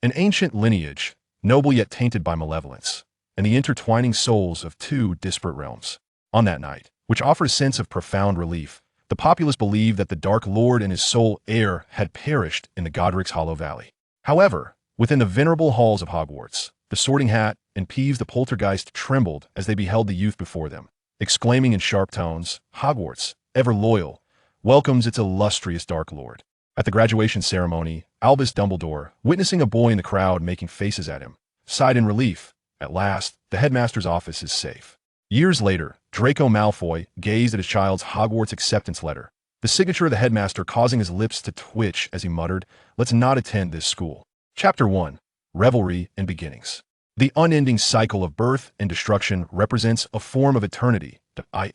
An ancient lineage, noble yet tainted by malevolence, and the intertwining souls of two disparate realms. On that night, which offers a sense of profound relief, the populace believed that the Dark Lord and his sole heir had perished in the Godric's Hollow Valley. However, within the venerable halls of Hogwarts, the Sorting Hat and Peeves the Poltergeist trembled as they beheld the youth before them, exclaiming in sharp tones, "Hogwarts, ever loyal, welcomes its illustrious Dark Lord." At the graduation ceremony, Albus Dumbledore, witnessing a boy in the crowd making faces at him, sighed in relief. At last, the headmaster's office is safe. Years later, Draco Malfoy gazed at his child's Hogwarts acceptance letter, the signature of the headmaster causing his lips to twitch as he muttered, "Let's not attend this school." Chapter 1. Revelry and Beginnings. The unending cycle of birth and destruction represents a form of eternity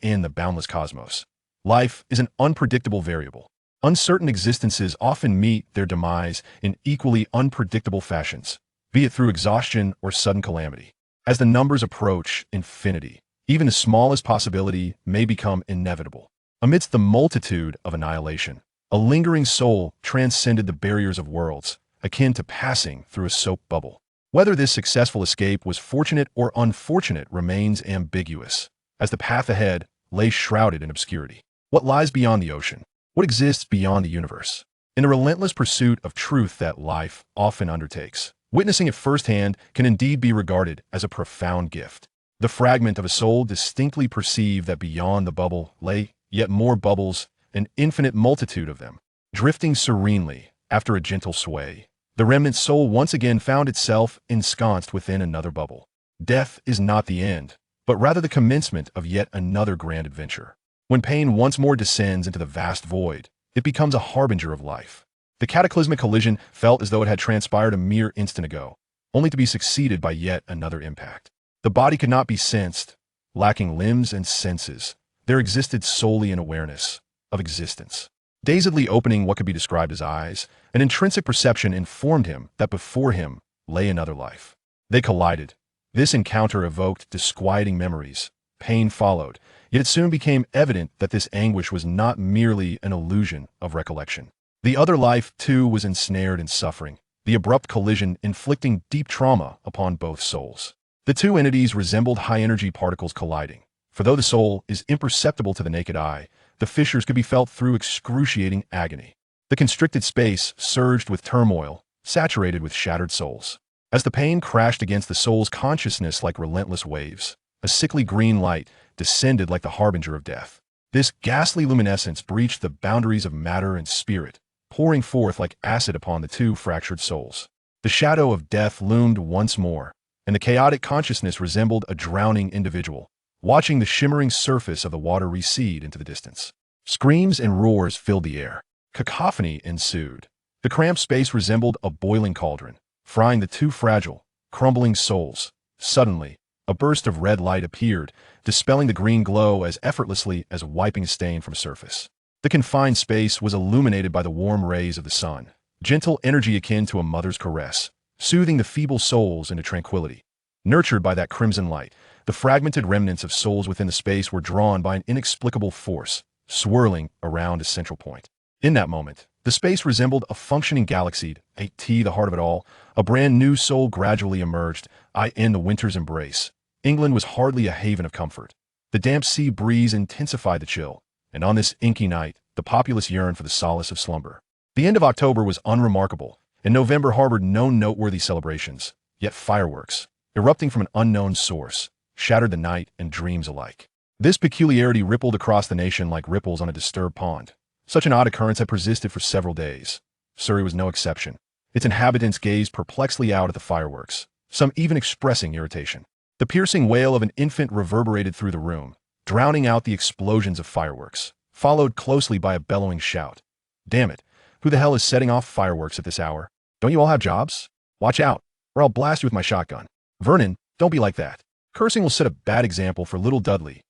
in the boundless cosmos. Life is an unpredictable variable. Uncertain existences often meet their demise in equally unpredictable fashions, be it through exhaustion or sudden calamity. As the numbers approach infinity, even the smallest possibility may become inevitable. Amidst the multitude of annihilation, a lingering soul transcended the barriers of worlds, akin to passing through a soap bubble. Whether this successful escape was fortunate or unfortunate remains ambiguous, as the path ahead lay shrouded in obscurity. What lies beyond the ocean? What exists beyond the universe? In the relentless pursuit of truth that life often undertakes, witnessing it firsthand can indeed be regarded as a profound gift. The fragment of a soul distinctly perceived that beyond the bubble lay yet more bubbles, an infinite multitude of them, drifting serenely after a gentle sway. The remnant soul once again found itself ensconced within another bubble. Death is not the end, but rather the commencement of yet another grand adventure. When pain once more descends into the vast void, it becomes a harbinger of life. The cataclysmic collision felt as though it had transpired a mere instant ago, only to be succeeded by yet another impact. The body could not be sensed, lacking limbs and senses. There existed solely an awareness of existence. Dazedly opening what could be described as eyes, an intrinsic perception informed him that before him lay another life. They collided. This encounter evoked disquieting memories. Pain followed, yet it soon became evident that this anguish was not merely an illusion of recollection. The other life, too, was ensnared in suffering, the abrupt collision inflicting deep trauma upon both souls. The two entities resembled high-energy particles colliding, for though the soul is imperceptible to the naked eye, the fissures could be felt through excruciating agony. The constricted space surged with turmoil, saturated with shattered souls. As the pain crashed against the soul's consciousness like relentless waves, a sickly green light descended like the harbinger of death. This ghastly luminescence breached the boundaries of matter and spirit, pouring forth like acid upon the two fractured souls. The shadow of death loomed once more, and the chaotic consciousness resembled a drowning individual, watching the shimmering surface of the water recede into the distance. Screams and roars filled the air. Cacophony ensued. The cramped space resembled a boiling cauldron, frying the two fragile, crumbling souls. Suddenly, a burst of red light appeared, dispelling the green glow as effortlessly as wiping a stain from a surface. The confined space was illuminated by the warm rays of the sun, gentle energy akin to a mother's caress, soothing the feeble souls into tranquility. Nurtured by that crimson light, the fragmented remnants of souls within the space were drawn by an inexplicable force, swirling around a central point. In that moment, the space resembled a functioning galaxy. The heart of it all, a brand new soul gradually emerged. In the winter's embrace, England was hardly a haven of comfort. The damp sea breeze intensified the chill, and on this inky night, the populace yearned for the solace of slumber. The end of October was unremarkable, and November harbored no noteworthy celebrations, yet fireworks, erupting from an unknown source, shattered the night and dreams alike. This peculiarity rippled across the nation like ripples on a disturbed pond. Such an odd occurrence had persisted for several days. Surrey was no exception. Its inhabitants gazed perplexedly out at the fireworks, some even expressing irritation. The piercing wail of an infant reverberated through the room, drowning out the explosions of fireworks, followed closely by a bellowing shout. "Damn it, who the hell is setting off fireworks at this hour? Don't you all have jobs? Watch out, or I'll blast you with my shotgun." "Vernon, don't be like that. Cursing will set a bad example for little Dudley."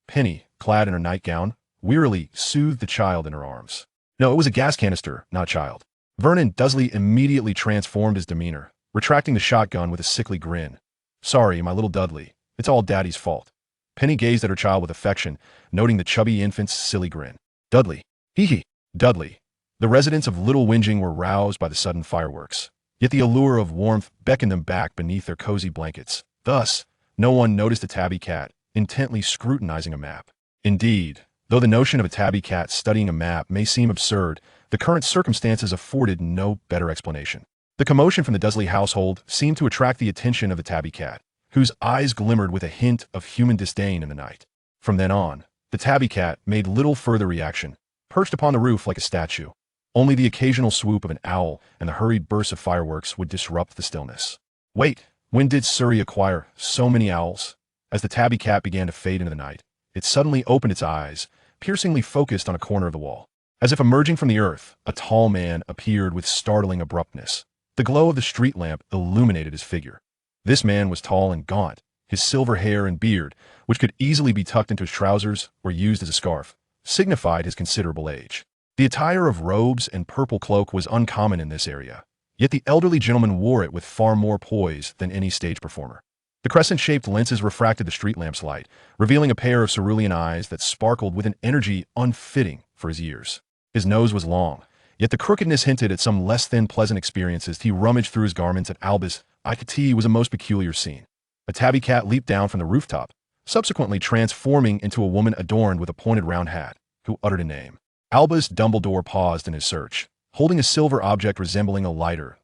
Penny, clad in her nightgown, wearily soothed the child in her arms. No, it was a gas canister, not a child. Vernon Dursley immediately transformed his demeanor, retracting the shotgun with a sickly grin. "Sorry, my little Dudley. It's all Daddy's fault." Penny gazed at her child with affection, noting the chubby infant's silly grin. "Dudley. Hee hee. Dudley." The residents of Little Whinging were roused by the sudden fireworks. yet the allure of warmth beckoned them back beneath their cozy blankets. Thus, no one noticed a tabby cat intently scrutinizing a map. Indeed, though the notion of a tabby cat studying a map may seem absurd, the current circumstances afforded no better explanation. The commotion from the Dursley household seemed to attract the attention of the tabby cat, whose eyes glimmered with a hint of human disdain in the night. From then on, the tabby cat made little further reaction, perched upon the roof like a statue. Only the occasional swoop of an owl and the hurried bursts of fireworks would disrupt the stillness. Wait, when did Surrey acquire so many owls? As the tabby cat began to fade into the night, it suddenly opened its eyes, piercingly focused on a corner of the wall. As if emerging from the earth, a tall man appeared with startling abruptness. The glow of the street lamp illuminated his figure. This man was tall and gaunt. His silver hair and beard, which could easily be tucked into his trousers or used as a scarf, signified his considerable age. The attire of robes and purple cloak was uncommon in this area, yet the elderly gentleman wore it with far more poise than any stage performer. The crescent-shaped lenses refracted the street lamp's light, revealing a pair of cerulean eyes that sparkled with an energy unfitting for his years. His nose was long, yet the crookedness hinted at some less than pleasant experiences. He rummaged through his garments at Albus. It was a most peculiar scene. A tabby cat leaped down from the rooftop, subsequently transforming into a woman adorned with a pointed round hat, who uttered a name. Albus Dumbledore paused in his search, holding a silver object resembling a lighter.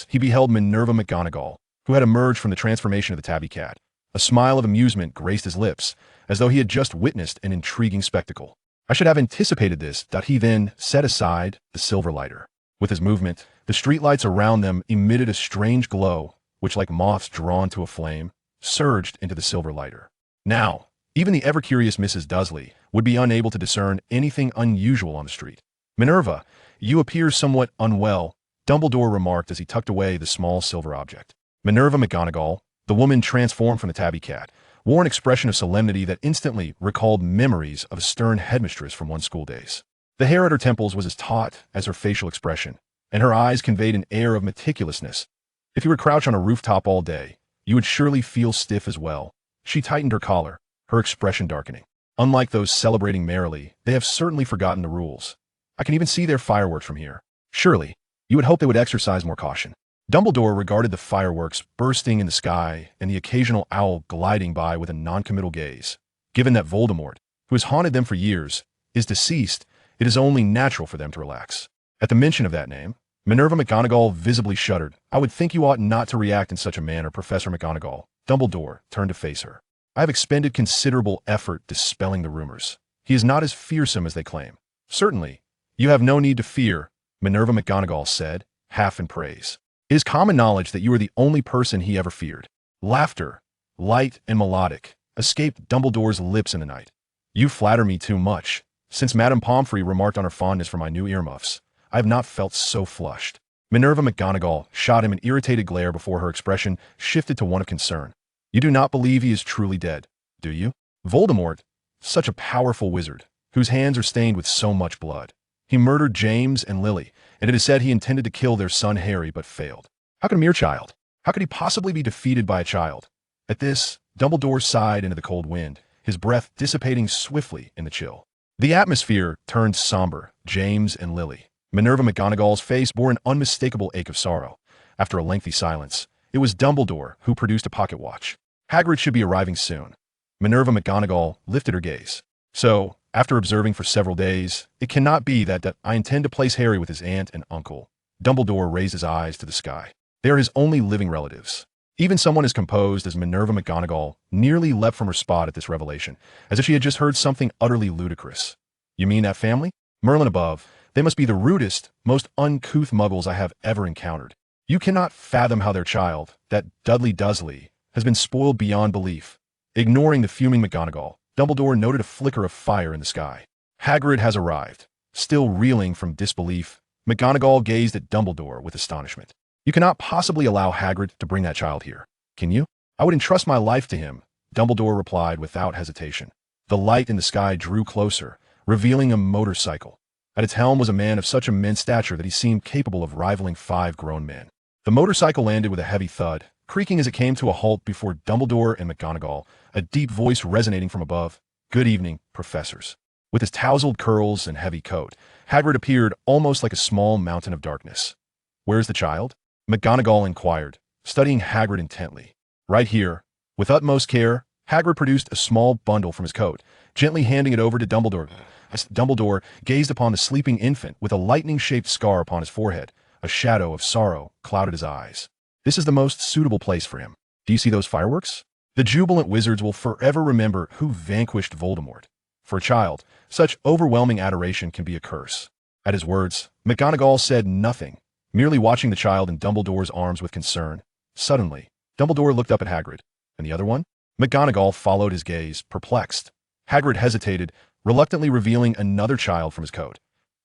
He beheld Minerva McGonagall, who had emerged from the transformation of the tabby cat. A smile of amusement graced his lips, as though he had just witnessed an intriguing spectacle. I should have anticipated this. He then set aside the silver lighter. With his movement, the streetlights around them emitted a strange glow, which, like moths drawn to a flame, surged into the silver lighter. Now, even the ever-curious Mrs. Dursley would be unable to discern anything unusual on the street. "Minerva, you appear somewhat unwell," Dumbledore remarked as he tucked away the small silver object. Minerva McGonagall, the woman transformed from the tabby cat, wore an expression of solemnity that instantly recalled memories of a stern headmistress from one's school days. The hair at her temples was as taut as her facial expression, and her eyes conveyed an air of meticulousness. If you were crouched on a rooftop all day, you would surely feel stiff as well. She tightened her collar, her expression darkening. Unlike those celebrating merrily, they have certainly forgotten the rules. I can even see their fireworks from here. Surely, you would hope they would exercise more caution. Dumbledore regarded the fireworks bursting in the sky and the occasional owl gliding by with a noncommittal gaze. Given that Voldemort, who has haunted them for years, is deceased, it is only natural for them to relax. At the mention of that name, Minerva McGonagall visibly shuddered. "I would think you ought not to react in such a manner, Professor McGonagall." Dumbledore turned to face her. "I have expended considerable effort dispelling the rumors. He is not as fearsome as they claim." "Certainly, you have no need to fear," Minerva McGonagall said, half in praise. "It is common knowledge that you are the only person he ever feared." Laughter, light and melodic, escaped Dumbledore's lips in the night. "You flatter me too much. Since Madame Pomfrey remarked on her fondness for my new earmuffs, I have not felt so flushed." Minerva McGonagall shot him an irritated glare before her expression shifted to one of concern. "You do not believe he is truly dead, do you? Voldemort, such a powerful wizard, whose hands are stained with so much blood. He murdered James and Lily, and it is said he intended to kill their son Harry but failed. How could a mere child? How could he possibly be defeated by a child?" At this, Dumbledore sighed into the cold wind, his breath dissipating swiftly in the chill. The atmosphere turned somber. James and Lily. Minerva McGonagall's face bore an unmistakable ache of sorrow. After a lengthy silence, it was Dumbledore who produced a pocket watch. "Hagrid should be arriving soon." Minerva McGonagall lifted her gaze. "So, after observing for several days, it cannot be that I intend to place Harry with his aunt and uncle." Dumbledore raised his eyes to the sky. "They are his only living relatives." Even someone as composed as Minerva McGonagall nearly leapt from her spot at this revelation, as if she had just heard something utterly ludicrous. "You mean that family? Merlin above, they must be the rudest, most uncouth muggles I have ever encountered. You cannot fathom how their child, that Dudley Dursley, has been spoiled beyond belief." Ignoring the fuming McGonagall, Dumbledore noted a flicker of fire in the sky. "Hagrid has arrived." Still reeling from disbelief, McGonagall gazed at Dumbledore with astonishment. "You cannot possibly allow Hagrid to bring that child here, can you?" "I would entrust my life to him," Dumbledore replied without hesitation. The light in the sky drew closer, revealing a motorcycle. At its helm was a man of such immense stature that he seemed capable of rivaling 5 grown men. The motorcycle landed with a heavy thud, creaking as it came to a halt before Dumbledore and McGonagall, a deep voice resonating from above. "Good evening, professors." With his tousled curls and heavy coat, Hagrid appeared almost like a small mountain of darkness. "Where is the child?" McGonagall inquired, studying Hagrid intently. Right here. With utmost care, Hagrid produced a small bundle from his coat, gently handing it over to Dumbledore. As Dumbledore gazed upon the sleeping infant with a lightning-shaped scar upon his forehead, a shadow of sorrow clouded his eyes. This is the most suitable place for him. Do you see those fireworks? The jubilant wizards will forever remember who vanquished Voldemort. For a child, such overwhelming adoration can be a curse. At his words, McGonagall said nothing, merely watching the child in Dumbledore's arms with concern. Suddenly, Dumbledore looked up at Hagrid. And the other one? McGonagall followed his gaze, perplexed. Hagrid hesitated, reluctantly revealing another child from his coat.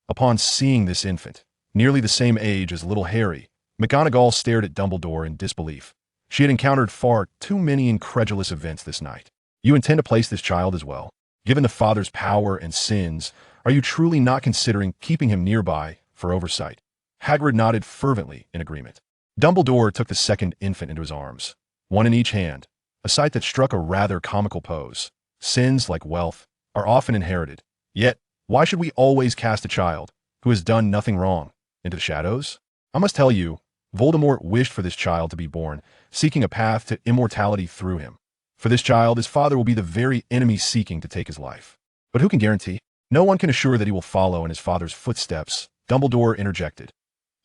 Upon seeing this infant, nearly the same age as little Harry, McGonagall stared at Dumbledore in disbelief. She had encountered far too many incredulous events this night. You intend to place this child as well? Given the father's power and sins, are you truly not considering keeping him nearby for oversight? Hagrid nodded fervently in agreement. Dumbledore took the second infant into his arms, one in each hand, a sight that struck a rather comical pose. Sins, like wealth, are often inherited. Yet, why should we always cast a child, who has done nothing wrong, into the shadows? I must tell you, Voldemort wished for this child to be born, seeking a path to immortality through him. For this child, his father will be the very enemy seeking to take his life. But who can guarantee? No one can assure that he will follow in his father's footsteps, Dumbledore interjected.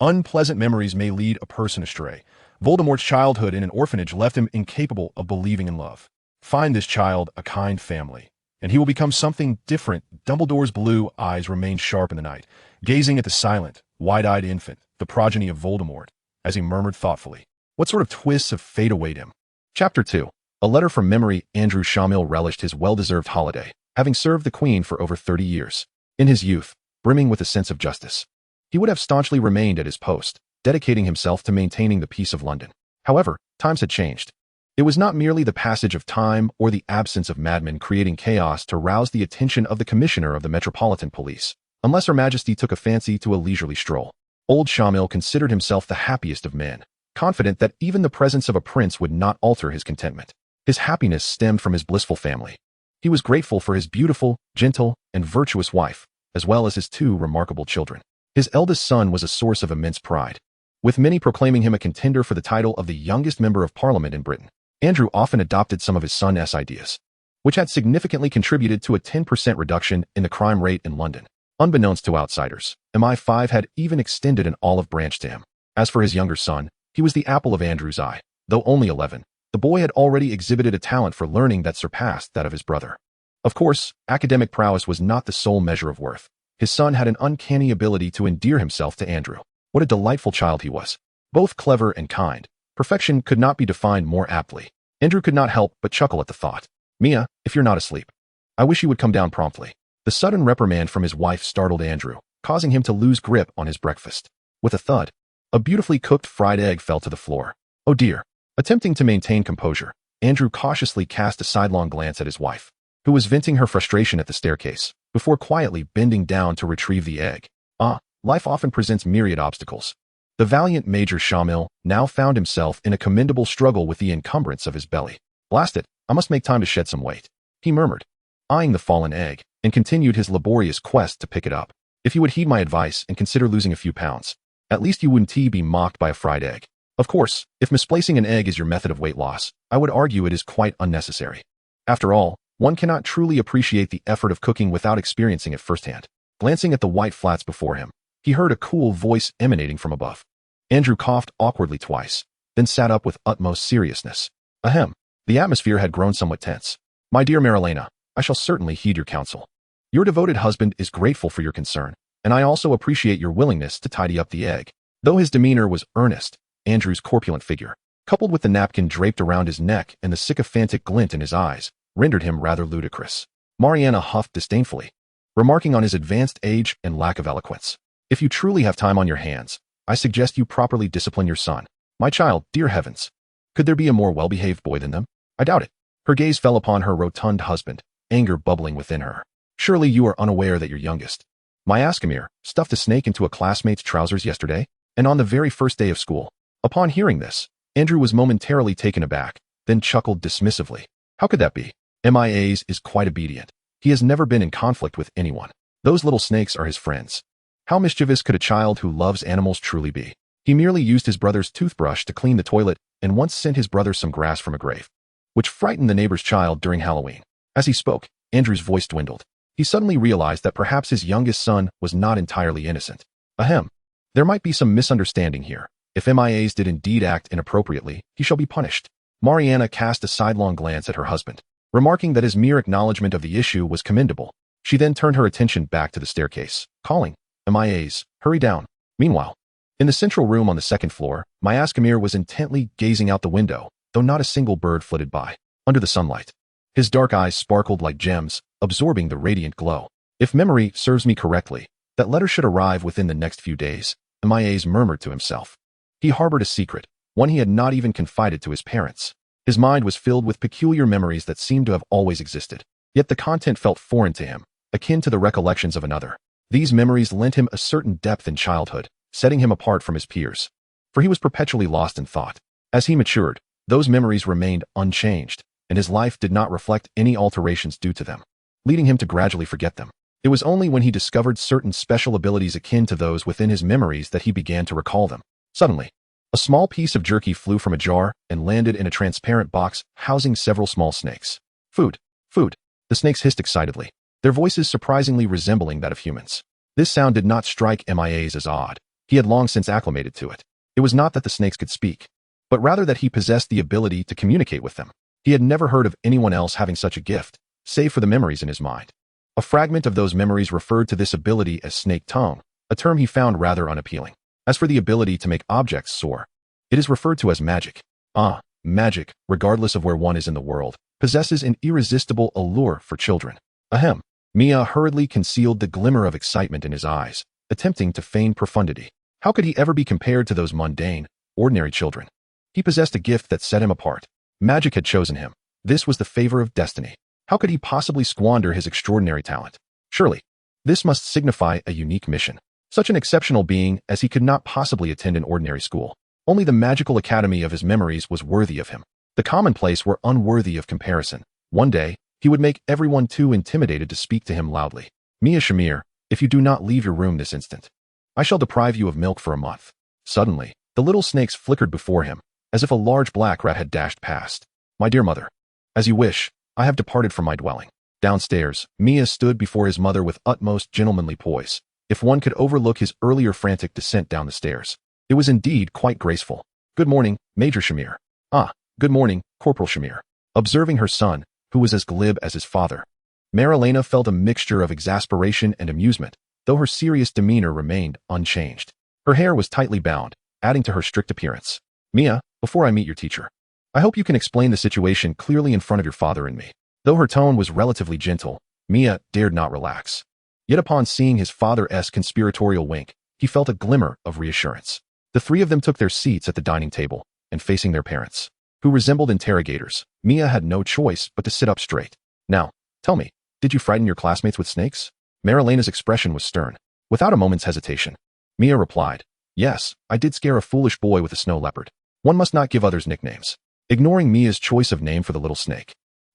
Unpleasant memories may lead a person astray. Voldemort's childhood in an orphanage left him incapable of believing in love. Find this child a kind family, and he will become something different. Dumbledore's blue eyes remained sharp in the night, gazing at the silent, wide-eyed infant, the progeny of Voldemort, as he murmured thoughtfully, what sort of twists of fate await him? Chapter 2. A letter from memory. Andrew Shamil relished his well-deserved holiday, having served the Queen for over 30 years. In his youth, brimming with a sense of justice, he would have staunchly remained at his post, dedicating himself to maintaining the peace of London. However, times had changed. It was not merely the passage of time or the absence of madmen creating chaos to rouse the attention of the Commissioner of the Metropolitan Police, unless Her Majesty took a fancy to a leisurely stroll. Old Shamil considered himself the happiest of men, confident that even the presence of a prince would not alter his contentment. His happiness stemmed from his blissful family. He was grateful for his beautiful, gentle, and virtuous wife, as well as his two remarkable children. His eldest son was a source of immense pride, with many proclaiming him a contender for the title of the youngest member of Parliament in Britain. Andrew often adopted some of his son's ideas, which had significantly contributed to a 10% reduction in the crime rate in London. Unbeknownst to outsiders, MI5 had even extended an olive branch to him. As for his younger son, he was the apple of Andrew's eye. Though only 11, the boy had already exhibited a talent for learning that surpassed that of his brother. Of course, academic prowess was not the sole measure of worth. His son had an uncanny ability to endear himself to Andrew. What a delightful child he was. Both clever and kind. Perfection could not be defined more aptly. Andrew could not help but chuckle at the thought. Mia, if you're not asleep, I wish you would come down promptly. The sudden reprimand from his wife startled Andrew, causing him to lose grip on his breakfast. With a thud, a beautifully cooked fried egg fell to the floor. Oh dear. Attempting to maintain composure, Andrew cautiously cast a sidelong glance at his wife, who was venting her frustration at the staircase, before quietly bending down to retrieve the egg. Life often presents myriad obstacles. The valiant Major Shamil now found himself in a commendable struggle with the encumbrance of his belly. Blast it, I must make time to shed some weight, he murmured, eyeing the fallen egg, and continued his laborious quest to pick it up. If you would heed my advice and consider losing a few pounds, at least you wouldn't be mocked by a fried egg. Of course, if misplacing an egg is your method of weight loss, I would argue it is quite unnecessary. After all, one cannot truly appreciate the effort of cooking without experiencing it firsthand. Glancing at the white flats before him, he heard a cool voice emanating from above. Andrew coughed awkwardly twice, then sat up with utmost seriousness. Ahem. The atmosphere had grown somewhat tense. My dear Marilena, I shall certainly heed your counsel. Your devoted husband is grateful for your concern, and I also appreciate your willingness to tidy up the egg. Though his demeanor was earnest, Andrew's corpulent figure, coupled with the napkin draped around his neck and the sycophantic glint in his eyes, rendered him rather ludicrous. Mariana huffed disdainfully, remarking on his advanced age and lack of eloquence. If you truly have time on your hands, I suggest you properly discipline your son. My child, dear heavens. Could there be a more well-behaved boy than them? I doubt it. Her gaze fell upon her rotund husband, anger bubbling within her. Surely you are unaware that your youngest, my Askamir, stuffed a snake into a classmate's trousers yesterday, and on the very first day of school. Upon hearing this, Andrew was momentarily taken aback, then chuckled dismissively. How could that be? MIA's is quite obedient. He has never been in conflict with anyone. Those little snakes are his friends. How mischievous could a child who loves animals truly be? He merely used his brother's toothbrush to clean the toilet and once sent his brother some grass from a grave, which frightened the neighbor's child during Halloween. As he spoke, Andrew's voice dwindled. He suddenly realized that perhaps his youngest son was not entirely innocent. Ahem. There might be some misunderstanding here. If MIAs did indeed act inappropriately, he shall be punished. Mariana cast a sidelong glance at her husband, remarking that his mere acknowledgement of the issue was commendable. She then turned her attention back to the staircase, calling, MIAs, hurry down. Meanwhile, in the central room on the second floor, Myaskamir was intently gazing out the window, though not a single bird flitted by. Under the sunlight, his dark eyes sparkled like gems, absorbing the radiant glow. If memory serves me correctly, that letter should arrive within the next few days, MIAs murmured to himself. He harbored a secret, one he had not even confided to his parents. His mind was filled with peculiar memories that seemed to have always existed, yet the content felt foreign to him, akin to the recollections of another. These memories lent him a certain depth in childhood, setting him apart from his peers. For he was perpetually lost in thought. As he matured, those memories remained unchanged, and his life did not reflect any alterations due to them, leading him to gradually forget them. It was only when he discovered certain special abilities akin to those within his memories that he began to recall them. Suddenly, a small piece of jerky flew from a jar and landed in a transparent box housing several small snakes. Food, food, the snakes hissed excitedly, their voices surprisingly resembling that of humans. This sound did not strike MIAs as odd. He had long since acclimated to it. It was not that the snakes could speak, but rather that he possessed the ability to communicate with them. He had never heard of anyone else having such a gift, save for the memories in his mind. A fragment of those memories referred to this ability as snake tongue, a term he found rather unappealing. As for the ability to make objects soar, it is referred to as magic. Magic, regardless of where one is in the world, possesses an irresistible allure for children. Ahem. Mia hurriedly concealed the glimmer of excitement in his eyes, attempting to feign profundity. How could he ever be compared to those mundane, ordinary children? He possessed a gift that set him apart. Magic had chosen him. This was the favor of destiny. How could he possibly squander his extraordinary talent? Surely, this must signify a unique mission. Such an exceptional being as he could not possibly attend an ordinary school. Only the magical academy of his memories was worthy of him. The commonplace were unworthy of comparison. One day, he would make everyone too intimidated to speak to him loudly. Mia Shamir, if you do not leave your room this instant, I shall deprive you of milk for a month. Suddenly, the little snakes flickered before him, as if a large black rat had dashed past. My dear mother, as you wish, I have departed from my dwelling. Downstairs, Mia stood before his mother with utmost gentlemanly poise. If one could overlook his earlier frantic descent down the stairs, it was indeed quite graceful. Good morning, Major Shamir. Good morning, Corporal Shamir. Observing her son, who was as glib as his father, Marilena felt a mixture of exasperation and amusement, though her serious demeanor remained unchanged. Her hair was tightly bound, adding to her strict appearance. Mia, before I meet your teacher, I hope you can explain the situation clearly in front of your father and me. Though her tone was relatively gentle, Mia dared not relax. Yet upon seeing his father's conspiratorial wink, he felt a glimmer of reassurance. The three of them took their seats at the dining table, and facing their parents, who resembled interrogators, Mia had no choice but to sit up straight. Now, tell me, did you frighten your classmates with snakes? Marilena's expression was stern. Without a moment's hesitation, Mia replied, Yes, I did scare a foolish boy with a snow leopard. One must not give others nicknames. Ignoring Mia's choice of name for the little snake,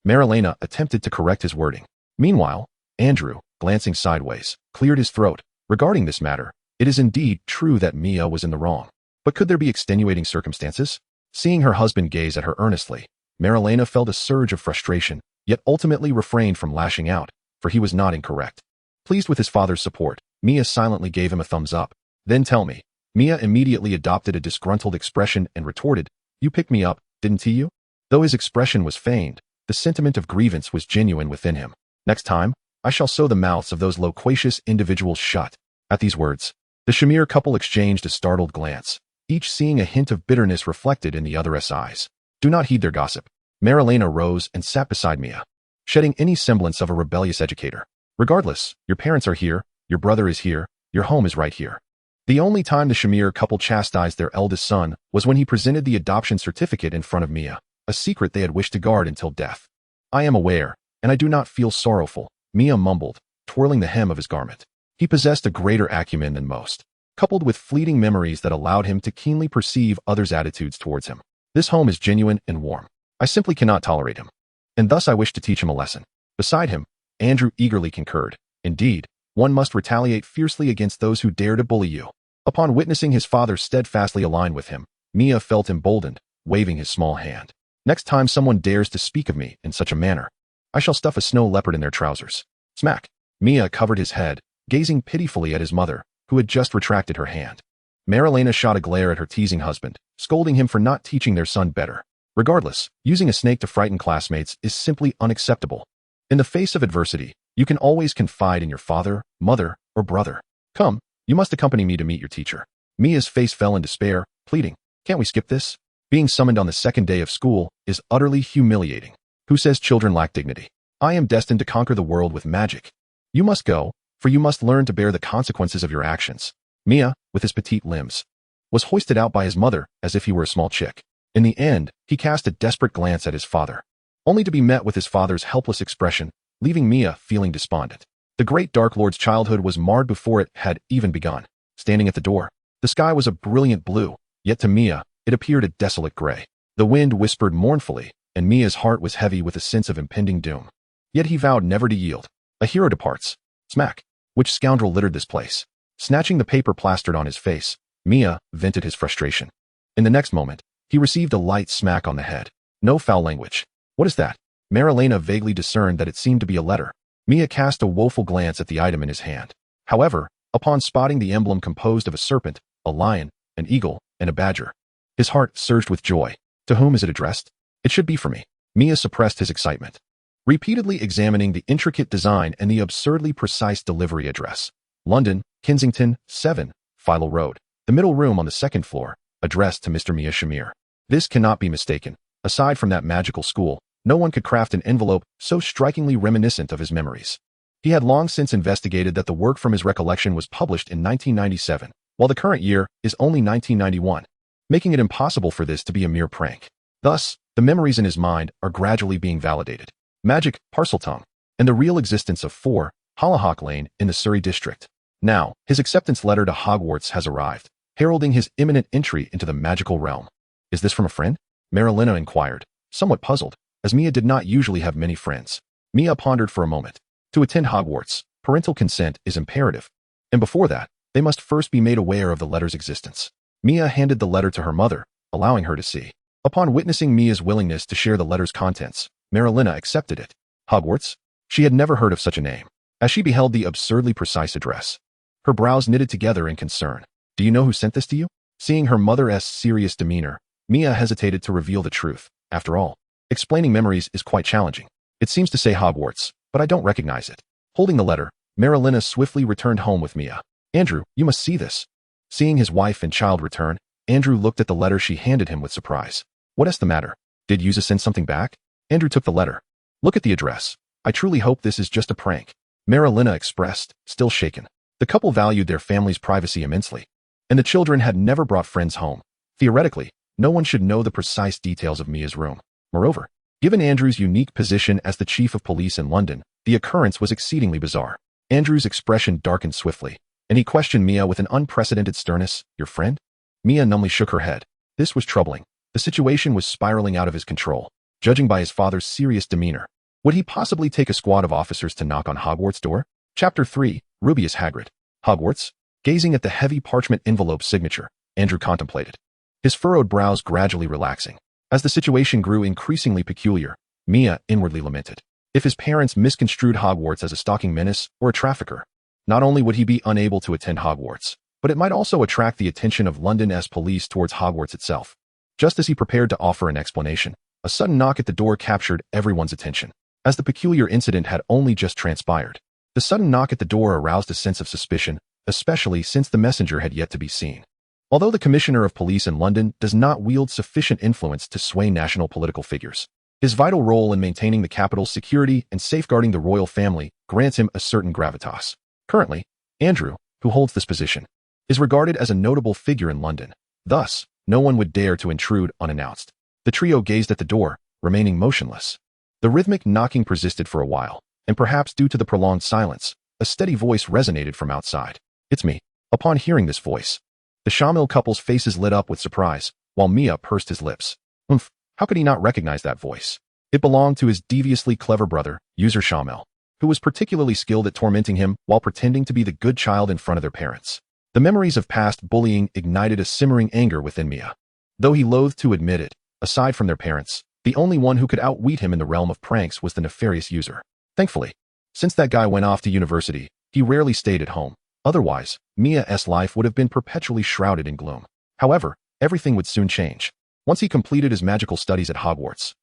Marilena attempted to correct his wording. Meanwhile, Andrew, glancing sideways, cleared his throat. Regarding this matter, it is indeed true that Mia was in the wrong. But could there be extenuating circumstances? Seeing her husband gaze at her earnestly, Marilena felt a surge of frustration, yet ultimately refrained from lashing out, for he was not incorrect. Pleased with his father's support, Mia silently gave him a thumbs up. Then tell me. Mia immediately adopted a disgruntled expression and retorted, You picked me up, didn't you? Though his expression was feigned, the sentiment of grievance was genuine within him. Next time, I shall sew the mouths of those loquacious individuals shut. At these words, the Shamir couple exchanged a startled glance, each seeing a hint of bitterness reflected in the other's eyes. Do not heed their gossip. Marilena rose and sat beside Mia, shedding any semblance of a rebellious educator. Regardless, your parents are here, your brother is here, your home is right here. The only time the Shamir couple chastised their eldest son was when he presented the adoption certificate in front of Mia, a secret they had wished to guard until death. I am aware, and I do not feel sorrowful, Mia mumbled, twirling the hem of his garment. He possessed a greater acumen than most, coupled with fleeting memories that allowed him to keenly perceive others' attitudes towards him. This home is genuine and warm. I simply cannot tolerate him, and thus I wish to teach him a lesson. Beside him, Andrew eagerly concurred. Indeed, one must retaliate fiercely against those who dare to bully you. Upon witnessing his father steadfastly align with him, Mia felt emboldened, waving his small hand. Next time someone dares to speak of me in such a manner, I shall stuff a snow leopard in their trousers. Smack. Mia covered his head, gazing pitifully at his mother, who had just retracted her hand. Marilena shot a glare at her teasing husband, scolding him for not teaching their son better. Regardless, using a snake to frighten classmates is simply unacceptable. In the face of adversity, you can always confide in your father, mother, or brother. Come, you must accompany me to meet your teacher. Mia's face fell in despair, pleading, "Can't we skip this? Being summoned on the second day of school is utterly humiliating. Who says children lack dignity? I am destined to conquer the world with magic. You must go, for you must learn to bear the consequences of your actions." Mia, with his petite limbs, was hoisted out by his mother as if he were a small chick. In the end, he cast a desperate glance at his father, only to be met with his father's helpless expression, leaving Mia feeling despondent. The great Dark Lord's childhood was marred before it had even begun. Standing at the door, the sky was a brilliant blue, yet to Mia, it appeared a desolate gray. The wind whispered mournfully, and Mia's heart was heavy with a sense of impending doom. Yet he vowed never to yield. A hero departs. Smack. Which scoundrel littered this place? Snatching the paper plastered on his face, Mia vented his frustration. In the next moment, he received a light smack on the head. No foul language. What is that? Marilena vaguely discerned that it seemed to be a letter. Mia cast a woeful glance at the item in his hand. However, upon spotting the emblem composed of a serpent, a lion, an eagle, and a badger, his heart surged with joy. To whom is it addressed? It should be for me. Mia suppressed his excitement, repeatedly examining the intricate design and the absurdly precise delivery address. London, Kensington, 7, Philo Road. The middle room on the second floor, addressed to Mr. Mia Shamir. This cannot be mistaken. Aside from that magical school, no one could craft an envelope so strikingly reminiscent of his memories. He had long since investigated that the work from his recollection was published in 1997, while the current year is only 1991, making it impossible for this to be a mere prank. Thus, the memories in his mind are gradually being validated. Magic, Parseltongue, and the real existence of 4, Hollyhock Lane in the Surrey district. Now, his acceptance letter to Hogwarts has arrived, heralding his imminent entry into the magical realm. Is this from a friend? Marilena inquired, somewhat puzzled, as Mia did not usually have many friends. Mia pondered for a moment. To attend Hogwarts, parental consent is imperative, and before that, they must first be made aware of the letter's existence. Mia handed the letter to her mother, allowing her to see. Upon witnessing Mia's willingness to share the letter's contents, Marilena accepted it. Hogwarts? She had never heard of such a name. As she beheld the absurdly precise address, her brows knitted together in concern. Do you know who sent this to you? Seeing her mother's serious demeanor, Mia hesitated to reveal the truth. After all, explaining memories is quite challenging. It seems to say Hogwarts, but I don't recognize it. Holding the letter, Marilena swiftly returned home with Mia. Andrew, you must see this. Seeing his wife and child return, Andrew looked at the letter she handed him with surprise. What is the matter? Did Yuza send something back? Andrew took the letter. Look at the address. I truly hope this is just a prank. Marilena expressed, still shaken. The couple valued their family's privacy immensely, and the children had never brought friends home. Theoretically, no one should know the precise details of Mia's room. Moreover, given Andrew's unique position as the chief of police in London, the occurrence was exceedingly bizarre. Andrew's expression darkened swiftly, and he questioned Mia with an unprecedented sternness. Your friend? Mia numbly shook her head. This was troubling. The situation was spiraling out of his control. Judging by his father's serious demeanor, would he possibly take a squad of officers to knock on Hogwarts' door? Chapter 3, Rubius Hagrid. Hogwarts? Gazing at the heavy parchment envelope signature, Andrew contemplated, his furrowed brows gradually relaxing. As the situation grew increasingly peculiar, Mia inwardly lamented. If his parents misconstrued Hogwarts as a stalking menace or a trafficker, not only would he be unable to attend Hogwarts, but it might also attract the attention of London's police towards Hogwarts itself. Just as he prepared to offer an explanation, a sudden knock at the door captured everyone's attention. As the peculiar incident had only just transpired, the sudden knock at the door aroused a sense of suspicion, especially since the messenger had yet to be seen. Although the Commissioner of Police in London does not wield sufficient influence to sway national political figures, his vital role in maintaining the capital's security and safeguarding the royal family grants him a certain gravitas. Currently, Andrew, who holds this position, is regarded as a notable figure in London. Thus, no one would dare to intrude unannounced. The trio gazed at the door, remaining motionless. The rhythmic knocking persisted for a while, and perhaps due to the prolonged silence, a steady voice resonated from outside. It's me. Upon hearing this voice, the Shamil couple's faces lit up with surprise, while Mia pursed his lips. How could he not recognize that voice? It belonged to his deviously clever brother, User Shamil, who was particularly skilled at tormenting him while pretending to be the good child in front of their parents. The memories of past bullying ignited a simmering anger within Mia. Though he loathed to admit it, aside from their parents, the only one who could outwit him in the realm of pranks was the nefarious user. Thankfully, since that guy went off to university, he rarely stayed at home. Otherwise, Mia's life would have been perpetually shrouded in gloom. However, everything would soon change. Once he completed his magical studies at Hogwarts,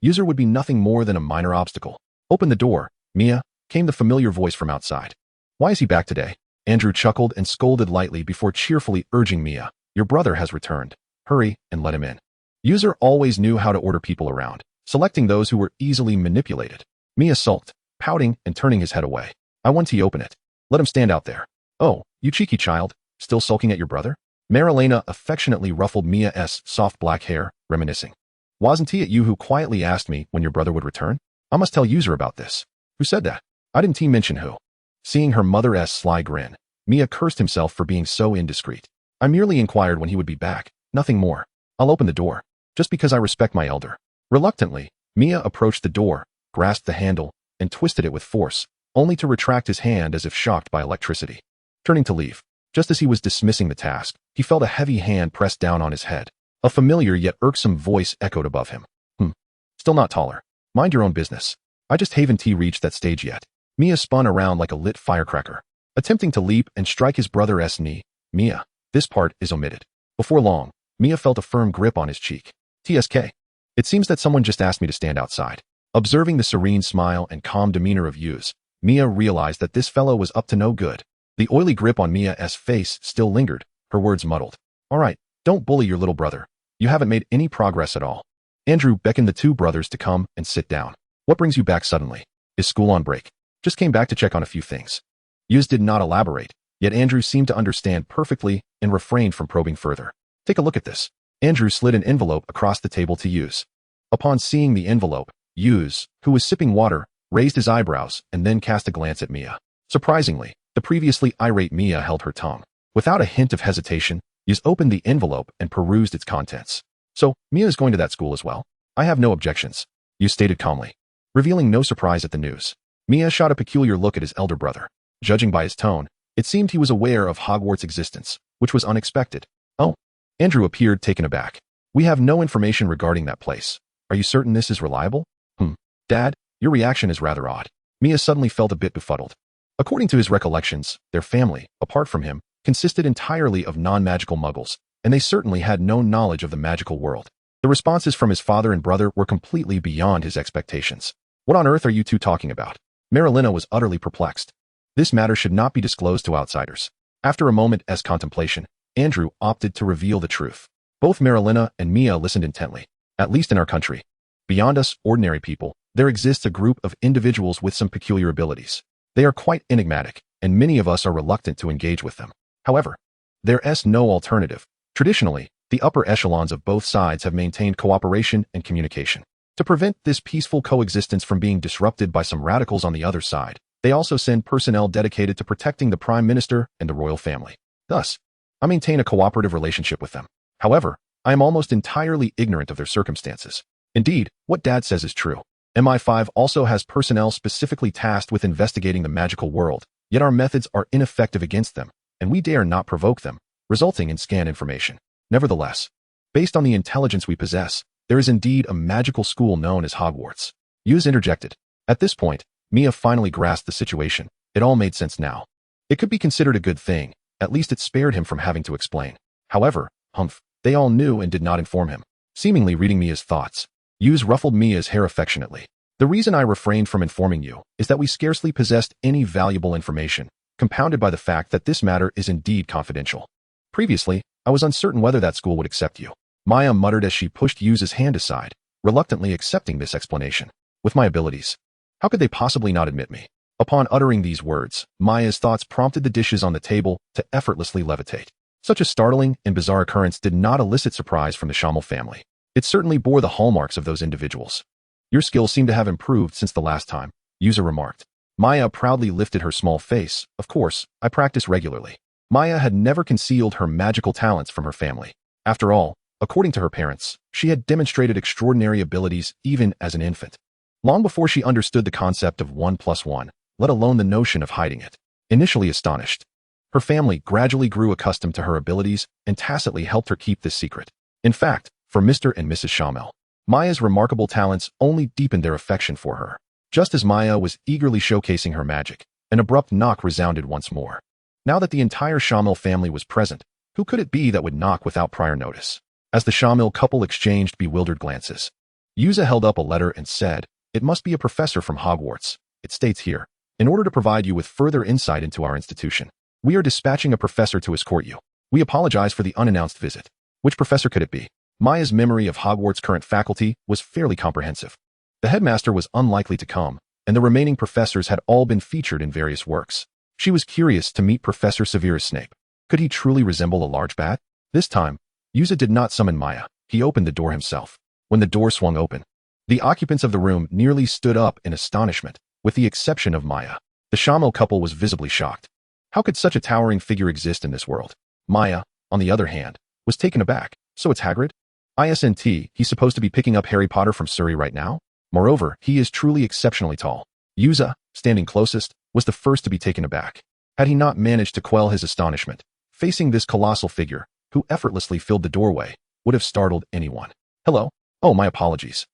user would be nothing more than a minor obstacle. Open the door, Mia, came the familiar voice from outside. Why is he back today? Andrew chuckled and scolded lightly before cheerfully urging Mia, your brother has returned. Hurry and let him in. User always knew how to order people around, selecting those who were easily manipulated. Mia sulked, pouting and turning his head away. I want to open it. Let him stand out there. Oh, you cheeky child, still sulking at your brother? Marilena affectionately ruffled Mia's soft black hair, reminiscing. Wasn't he at you who quietly asked me when your brother would return? I must tell user about this. Who said that? I didn't mention who. Seeing her mother's sly grin, Mia cursed himself for being so indiscreet. I merely inquired when he would be back, nothing more. I'll open the door, just because I respect my elder. Reluctantly, Mia approached the door, grasped the handle, and twisted it with force, only to retract his hand as if shocked by electricity. Turning to leave, just as he was dismissing the task, he felt a heavy hand pressed down on his head. A familiar yet irksome voice echoed above him. Still not taller. Mind your own business. I just haven't reached that stage yet. Mia spun around like a lit firecracker, attempting to leap and strike his brother's knee. Mia, this part is omitted. Before long, Mia felt a firm grip on his cheek. TSK. It seems that someone just asked me to stand outside. Observing the serene smile and calm demeanor of Hughes, Mia realized that this fellow was up to no good. The oily grip on Mia's face still lingered, her words muddled. All right, don't bully your little brother. You haven't made any progress at all. Andrew beckoned the two brothers to come and sit down. What brings you back suddenly? Is school on break? Just came back to check on a few things. Hughes did not elaborate, yet Andrew seemed to understand perfectly and refrained from probing further. Take a look at this. Andrew slid an envelope across the table to Hughes. Upon seeing the envelope, Hughes, who was sipping water, raised his eyebrows and then cast a glance at Mia. Surprisingly, the previously irate Mia held her tongue. Without a hint of hesitation, Hughes opened the envelope and perused its contents. So, Mia is going to that school as well? I have no objections, Hughes stated calmly. Revealing no surprise at the news, Mia shot a peculiar look at his elder brother. Judging by his tone, it seemed he was aware of Hogwarts' existence, which was unexpected. Oh. Andrew appeared taken aback. We have no information regarding that place. Are you certain this is reliable? Dad, your reaction is rather odd. Mia suddenly felt a bit befuddled. According to his recollections, their family, apart from him, consisted entirely of non-magical muggles, and they certainly had no knowledge of the magical world. The responses from his father and brother were completely beyond his expectations. What on earth are you two talking about? Marilena was utterly perplexed. This matter should not be disclosed to outsiders. After a moment's contemplation, Andrew opted to reveal the truth. Both Marilena and Mia listened intently. At least in our country. Beyond us, ordinary people, there exists a group of individuals with some peculiar abilities. They are quite enigmatic, and many of us are reluctant to engage with them. However, there is no alternative. Traditionally, the upper echelons of both sides have maintained cooperation and communication. To prevent this peaceful coexistence from being disrupted by some radicals on the other side, they also send personnel dedicated to protecting the Prime Minister and the royal family. Thus, I maintain a cooperative relationship with them. However, I am almost entirely ignorant of their circumstances. Indeed, what Dad says is true. MI5 also has personnel specifically tasked with investigating the magical world, yet our methods are ineffective against them, and we dare not provoke them, resulting in scant information. Nevertheless, based on the intelligence we possess, there is indeed a magical school known as Hogwarts. Hughes interjected. At this point, Mia finally grasped the situation. It all made sense now. It could be considered a good thing, at least it spared him from having to explain. However, they all knew and did not inform him. Seemingly reading Mia's thoughts, Hughes ruffled Mia's hair affectionately. The reason I refrained from informing you is that we scarcely possessed any valuable information, compounded by the fact that this matter is indeed confidential. Previously, I was uncertain whether that school would accept you. Mia muttered as she pushed Hughes's hand aside, reluctantly accepting this explanation. With my abilities, how could they possibly not admit me? Upon uttering these words, Mia's thoughts prompted the dishes on the table to effortlessly levitate. Such a startling and bizarre occurrence did not elicit surprise from the Schammel family. It certainly bore the hallmarks of those individuals. Your skills seem to have improved since the last time, User remarked. Mia proudly lifted her small face. Of course, I practice regularly. Mia had never concealed her magical talents from her family. After all, according to her parents, she had demonstrated extraordinary abilities even as an infant. Long before she understood the concept of 1+1, let alone the notion of hiding it. Initially astonished, Her family gradually grew accustomed to her abilities and tacitly helped her keep this secret. In fact, for Mr. and Mrs. Shamel, Maya's remarkable talents only deepened their affection for her. Just as Maya was eagerly showcasing her magic, an abrupt knock resounded once more. Now that the entire Shamel family was present, who could it be that would knock without prior notice? As the Shamel couple exchanged bewildered glances, Yuza held up a letter and said, "It must be a professor from Hogwarts. It states here, in order to provide you with further insight into our institution, we are dispatching a professor to escort you. We apologize for the unannounced visit." Which professor could it be? Maya's memory of Hogwarts' current faculty was fairly comprehensive. The headmaster was unlikely to come, and the remaining professors had all been featured in various works. She was curious to meet Professor Severus Snape. Could he truly resemble a large bat? This time, Yuza did not summon Maya. He opened the door himself. When the door swung open, the occupants of the room nearly stood up in astonishment, with the exception of Maya. The Shamel couple was visibly shocked. How could such a towering figure exist in this world? Maya, on the other hand, was taken aback. So it's Hagrid? ISNT, he's supposed to be picking up Harry Potter from Surrey right now? Moreover, he is truly exceptionally tall. Yuza, standing closest, was the first to be taken aback. Had he not managed to quell his astonishment, facing this colossal figure, who effortlessly filled the doorway, would have startled anyone. "Hello? Oh, my apologies."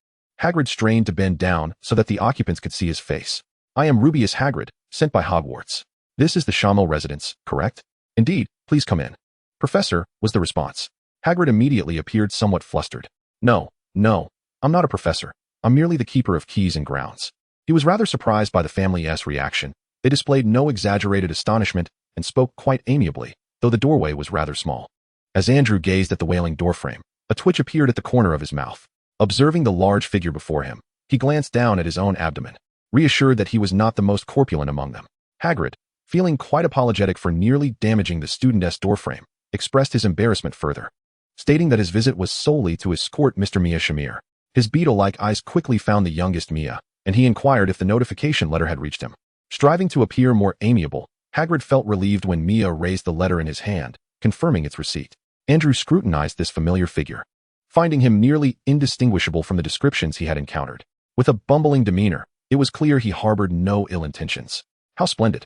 Hagrid strained to bend down so that the occupants could see his face. "I am Rubius Hagrid, sent by Hogwarts. This is the Shamel residence, correct?" "Indeed, please come in." "Professor," was the response. Hagrid immediately appeared somewhat flustered. No, I'm not a professor. I'm merely the keeper of keys and grounds." He was rather surprised by the family's reaction. They displayed no exaggerated astonishment and spoke quite amiably, though the doorway was rather small. As Andrew gazed at the wailing doorframe, a twitch appeared at the corner of his mouth. Observing the large figure before him, he glanced down at his own abdomen, reassured that he was not the most corpulent among them. Hagrid, feeling quite apologetic for nearly damaging the student's doorframe, expressed his embarrassment further, stating that his visit was solely to escort Mr. Mia Shamir. His beetle-like eyes quickly found the youngest Mia, and he inquired if the notification letter had reached him. Striving to appear more amiable, Hagrid felt relieved when Mia raised the letter in his hand, confirming its receipt. Andrew scrutinized this familiar figure, finding him nearly indistinguishable from the descriptions he had encountered. With a bumbling demeanor, it was clear he harbored no ill intentions. How splendid!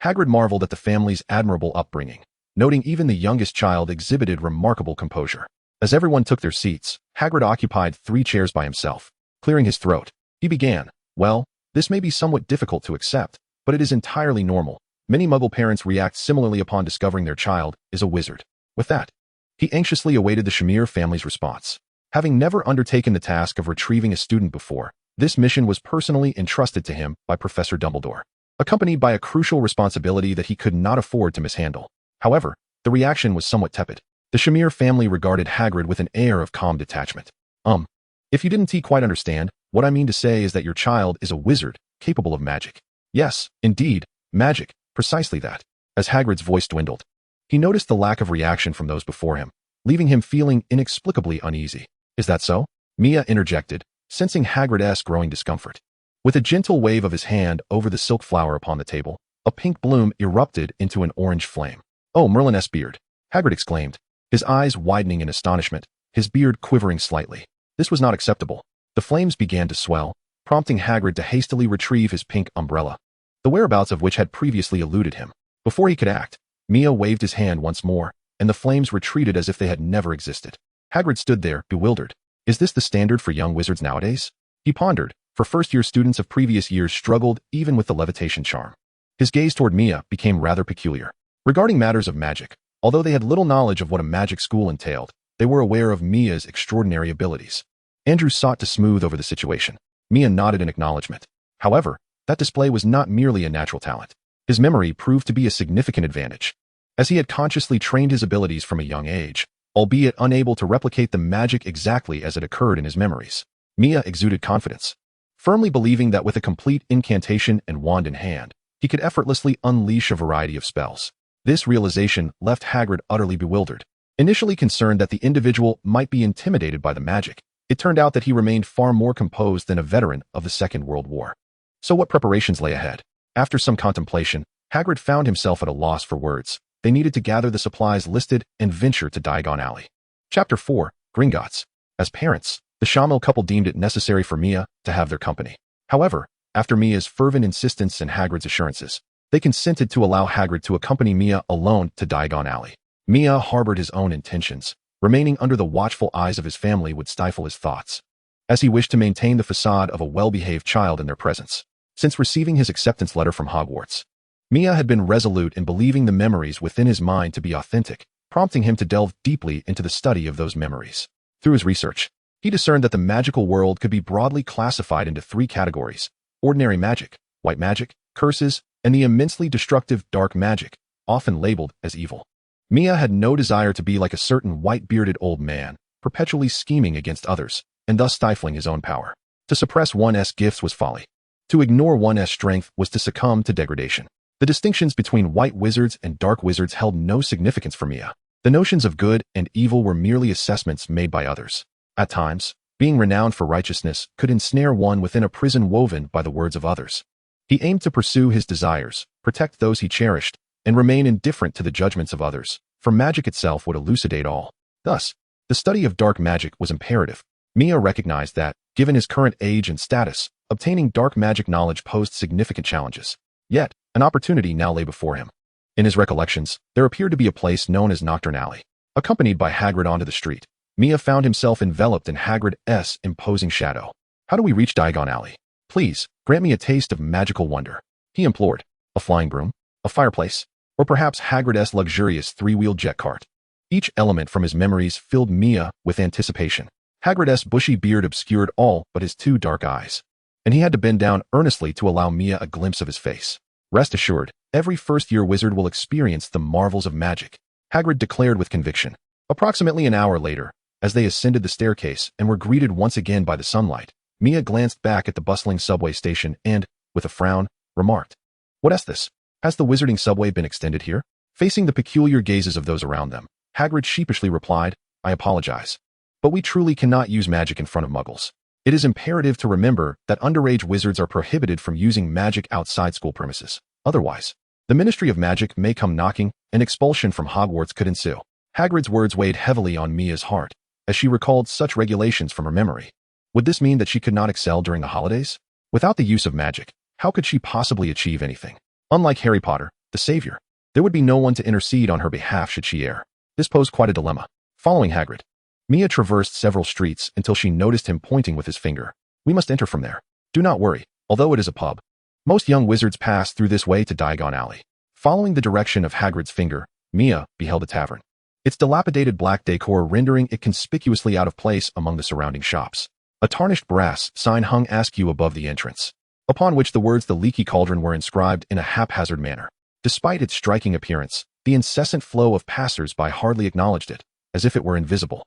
Hagrid marveled at the family's admirable upbringing, noting even the youngest child exhibited remarkable composure. As everyone took their seats, Hagrid occupied 3 chairs by himself. Clearing his throat, he began, "Well, this may be somewhat difficult to accept, but it is entirely normal. Many Muggle parents react similarly upon discovering their child is a wizard." With that, he anxiously awaited the Shamir family's response. Having never undertaken the task of retrieving a student before, this mission was personally entrusted to him by Professor Dumbledore, accompanied by a crucial responsibility that he could not afford to mishandle. However, the reaction was somewhat tepid. The Shamir family regarded Hagrid with an air of calm detachment. If you didn't quite understand, what I mean to say is that your child is a wizard, capable of magic." "Yes, indeed, magic, precisely that." As Hagrid's voice dwindled, he noticed the lack of reaction from those before him, leaving him feeling inexplicably uneasy. "Is that so?" Mia interjected, sensing Hagrid's growing discomfort. With a gentle wave of his hand over the silk flower upon the table, a pink bloom erupted into an orange flame. "Oh, Merlin's beard!" Hagrid exclaimed, his eyes widening in astonishment, his beard quivering slightly. This was not acceptable. The flames began to swell, prompting Hagrid to hastily retrieve his pink umbrella, the whereabouts of which had previously eluded him. Before he could act, Mia waved his hand once more, and the flames retreated as if they had never existed. Hagrid stood there, bewildered. Is this the standard for young wizards nowadays? He pondered, for first-year students of previous years struggled even with the levitation charm. His gaze toward Mia became rather peculiar. Regarding matters of magic, although they had little knowledge of what a magic school entailed, they were aware of Mia's extraordinary abilities. Andrew sought to smooth over the situation. Mia nodded in acknowledgement. However, that display was not merely a natural talent. His memory proved to be a significant advantage, as he had consciously trained his abilities from a young age, albeit unable to replicate the magic exactly as it occurred in his memories. Mia exuded confidence, firmly believing that with a complete incantation and wand in hand, he could effortlessly unleash a variety of spells. This realization left Hagrid utterly bewildered. Initially concerned that the individual might be intimidated by the magic, it turned out that he remained far more composed than a veteran of the Second World War. So what preparations lay ahead? After some contemplation, Hagrid found himself at a loss for words. They needed to gather the supplies listed and venture to Diagon Alley. Chapter 4, Gringotts. As parents, the Shamel couple deemed it necessary for Mia to have their company. However, after Mia's fervent insistence and Hagrid's assurances, They consented to allow Hagrid to accompany Mia alone to Diagon Alley. Mia harbored his own intentions. Remaining under the watchful eyes of his family would stifle his thoughts, as he wished to maintain the facade of a well-behaved child in their presence. Since receiving his acceptance letter from Hogwarts, Mia had been resolute in believing the memories within his mind to be authentic, prompting him to delve deeply into the study of those memories. Through his research, he discerned that the magical world could be broadly classified into 3 categories: ordinary magic, white magic, curses, and the immensely destructive dark magic, often labeled as evil. Mia had no desire to be like a certain white-bearded old man, perpetually scheming against others, and thus stifling his own power. To suppress one's gifts was folly. To ignore one's strength was to succumb to degradation. The distinctions between white wizards and dark wizards held no significance for Mia. The notions of good and evil were merely assessments made by others. At times, being renowned for righteousness could ensnare one within a prison woven by the words of others. He aimed to pursue his desires, protect those he cherished, and remain indifferent to the judgments of others, for magic itself would elucidate all. Thus, the study of dark magic was imperative. Mia recognized that, given his current age and status, obtaining dark magic knowledge posed significant challenges. Yet, an opportunity now lay before him. In his recollections, there appeared to be a place known as Nocturne Alley. Accompanied by Hagrid onto the street, Mia found himself enveloped in Hagrid's imposing shadow. "How do we reach Diagon Alley? Please, grant me a taste of magical wonder," he implored. A flying broom? A fireplace? Or perhaps Hagrid's luxurious 3-wheeled jet cart? Each element from his memories filled Mia with anticipation. Hagrid's bushy beard obscured all but his 2 dark eyes, and he had to bend down earnestly to allow Mia a glimpse of his face. "Rest assured, every first-year wizard will experience the marvels of magic," Hagrid declared with conviction. Approximately an hour later, as they ascended the staircase and were greeted once again by the sunlight, Mia glanced back at the bustling subway station and, with a frown, remarked, "What's this? Has the wizarding subway been extended here?" Facing the peculiar gazes of those around them, Hagrid sheepishly replied, "I apologize, but we truly cannot use magic in front of muggles. It is imperative to remember that underage wizards are prohibited from using magic outside school premises. Otherwise, the Ministry of Magic may come knocking, and expulsion from Hogwarts could ensue." Hagrid's words weighed heavily on Mia's heart, as she recalled such regulations from her memory. Would this mean that she could not excel during the holidays? Without the use of magic, how could she possibly achieve anything? Unlike Harry Potter, the savior, there would be no one to intercede on her behalf should she err. This posed quite a dilemma. Following Hagrid, Mia traversed several streets until she noticed him pointing with his finger. "We must enter from there. Do not worry, although it is a pub. Most young wizards pass through this way to Diagon Alley." Following the direction of Hagrid's finger, Mia beheld a tavern, its dilapidated black decor rendering it conspicuously out of place among the surrounding shops. A tarnished brass sign hung askew above the entrance, upon which the words "The Leaky Cauldron" were inscribed in a haphazard manner. Despite its striking appearance, the incessant flow of passers-by hardly acknowledged it, as if it were invisible.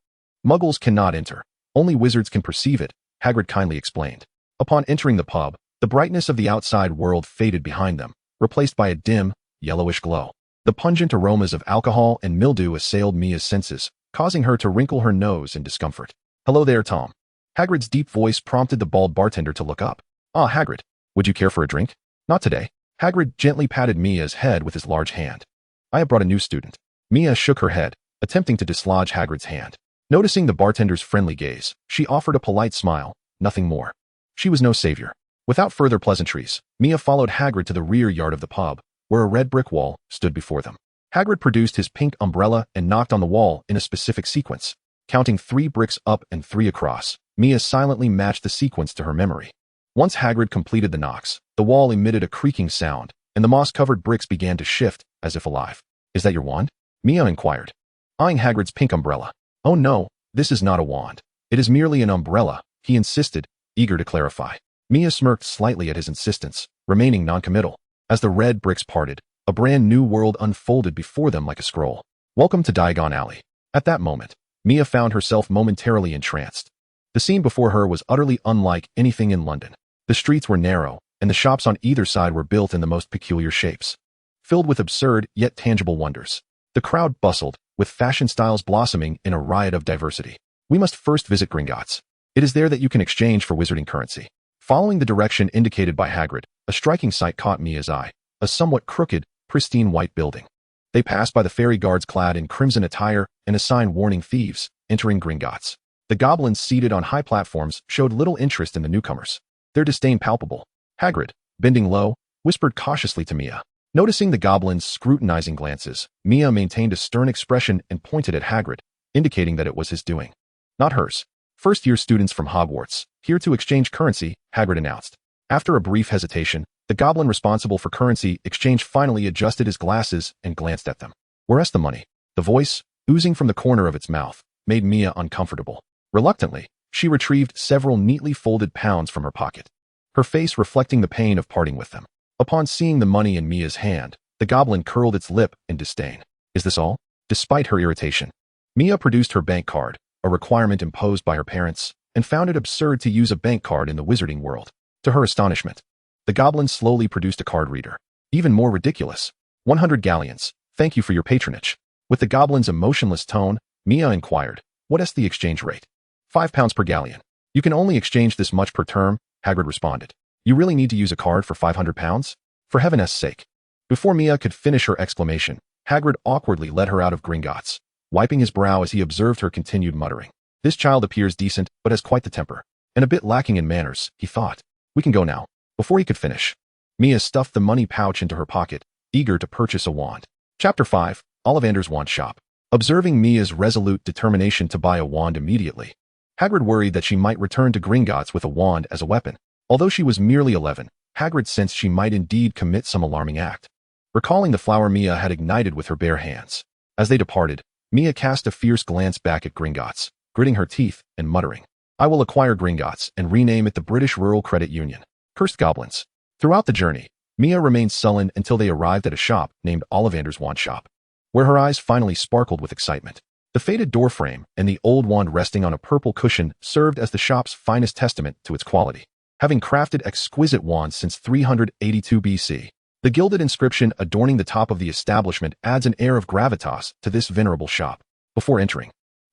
"Muggles cannot enter. Only wizards can perceive it," Hagrid kindly explained. Upon entering the pub, the brightness of the outside world faded behind them, replaced by a dim, yellowish glow. The pungent aromas of alcohol and mildew assailed Mia's senses, causing her to wrinkle her nose in discomfort. "Hello there, Tom." Hagrid's deep voice prompted the bald bartender to look up. "Ah, Hagrid, would you care for a drink?" "Not today." Hagrid gently patted Mia's head with his large hand. "I have brought a new student." Mia shook her head, attempting to dislodge Hagrid's hand. Noticing the bartender's friendly gaze, she offered a polite smile, nothing more. She was no savior. Without further pleasantries, Mia followed Hagrid to the rear yard of the pub, where a red brick wall stood before them. Hagrid produced his pink umbrella and knocked on the wall in a specific sequence. Counting 3 bricks up and 3 across, Mia silently matched the sequence to her memory. Once Hagrid completed the knocks, the wall emitted a creaking sound, and the moss-covered bricks began to shift, as if alive. "Is that your wand?" Mia inquired, eyeing Hagrid's pink umbrella. "Oh no, this is not a wand. It is merely an umbrella," he insisted, eager to clarify. Mia smirked slightly at his insistence, remaining noncommittal. As the red bricks parted, a brand new world unfolded before them like a scroll. "Welcome to Diagon Alley." At that moment, Mia found herself momentarily entranced. The scene before her was utterly unlike anything in London. The streets were narrow, and the shops on either side were built in the most peculiar shapes, filled with absurd yet tangible wonders. The crowd bustled, with fashion styles blossoming in a riot of diversity. "We must first visit Gringotts. It is there that you can exchange for wizarding currency." Following the direction indicated by Hagrid, a striking sight caught Mia's eye, a somewhat crooked, pristine white building. They passed by the fairy guards clad in crimson attire and a sign warning thieves, entering Gringotts. The goblins seated on high platforms showed little interest in the newcomers, their disdain palpable. Hagrid, bending low, whispered cautiously to Mia, Noticing the goblin's scrutinizing glances, Mia maintained a stern expression and pointed at Hagrid, indicating that it was his doing, not hers. First-year students from Hogwarts, here to exchange currency, Hagrid announced. After a brief hesitation, the goblin responsible for currency exchange finally adjusted his glasses and glanced at them. Where's the money? The voice, oozing from the corner of its mouth, made Mia uncomfortable. Reluctantly, she retrieved several neatly folded pounds from her pocket, her face reflecting the pain of parting with them. Upon seeing the money in Mia's hand, the goblin curled its lip in disdain. Is this all? Despite her irritation, Mia produced her bank card, a requirement imposed by her parents, and found it absurd to use a bank card in the Wizarding World. To her astonishment, the goblin slowly produced a card reader. Even more ridiculous. 100 galleons. Thank you for your patronage. With the goblin's emotionless tone, Mia inquired, what is the exchange rate? 5 pounds per galleon. You can only exchange this much per term, Hagrid responded. You really need to use a card for 500 pounds? For heaven's sake. Before Mia could finish her exclamation, Hagrid awkwardly led her out of Gringotts, wiping his brow as he observed her continued muttering. This child appears decent, but has quite the temper. And a bit lacking in manners, he thought. We can go now. Before he could finish, Mia stuffed the money pouch into her pocket, eager to purchase a wand. Chapter 5, Ollivander's Wand Shop. Observing Mia's resolute determination to buy a wand immediately, Hagrid worried that she might return to Gringotts with a wand as a weapon. Although she was merely 11, Hagrid sensed she might indeed commit some alarming act. Recalling the flower Mia had ignited with her bare hands. As they departed, Mia cast a fierce glance back at Gringotts, gritting her teeth and muttering, I will acquire Gringotts and rename it the British Rural Credit Union. Cursed goblins. Throughout the journey, Mia remained sullen until they arrived at a shop named Ollivander's Wand Shop, where her eyes finally sparkled with excitement. The faded doorframe and the old wand resting on a purple cushion served as the shop's finest testament to its quality. Having crafted exquisite wands since 382 BC, the gilded inscription adorning the top of the establishment adds an air of gravitas to this venerable shop. Before entering,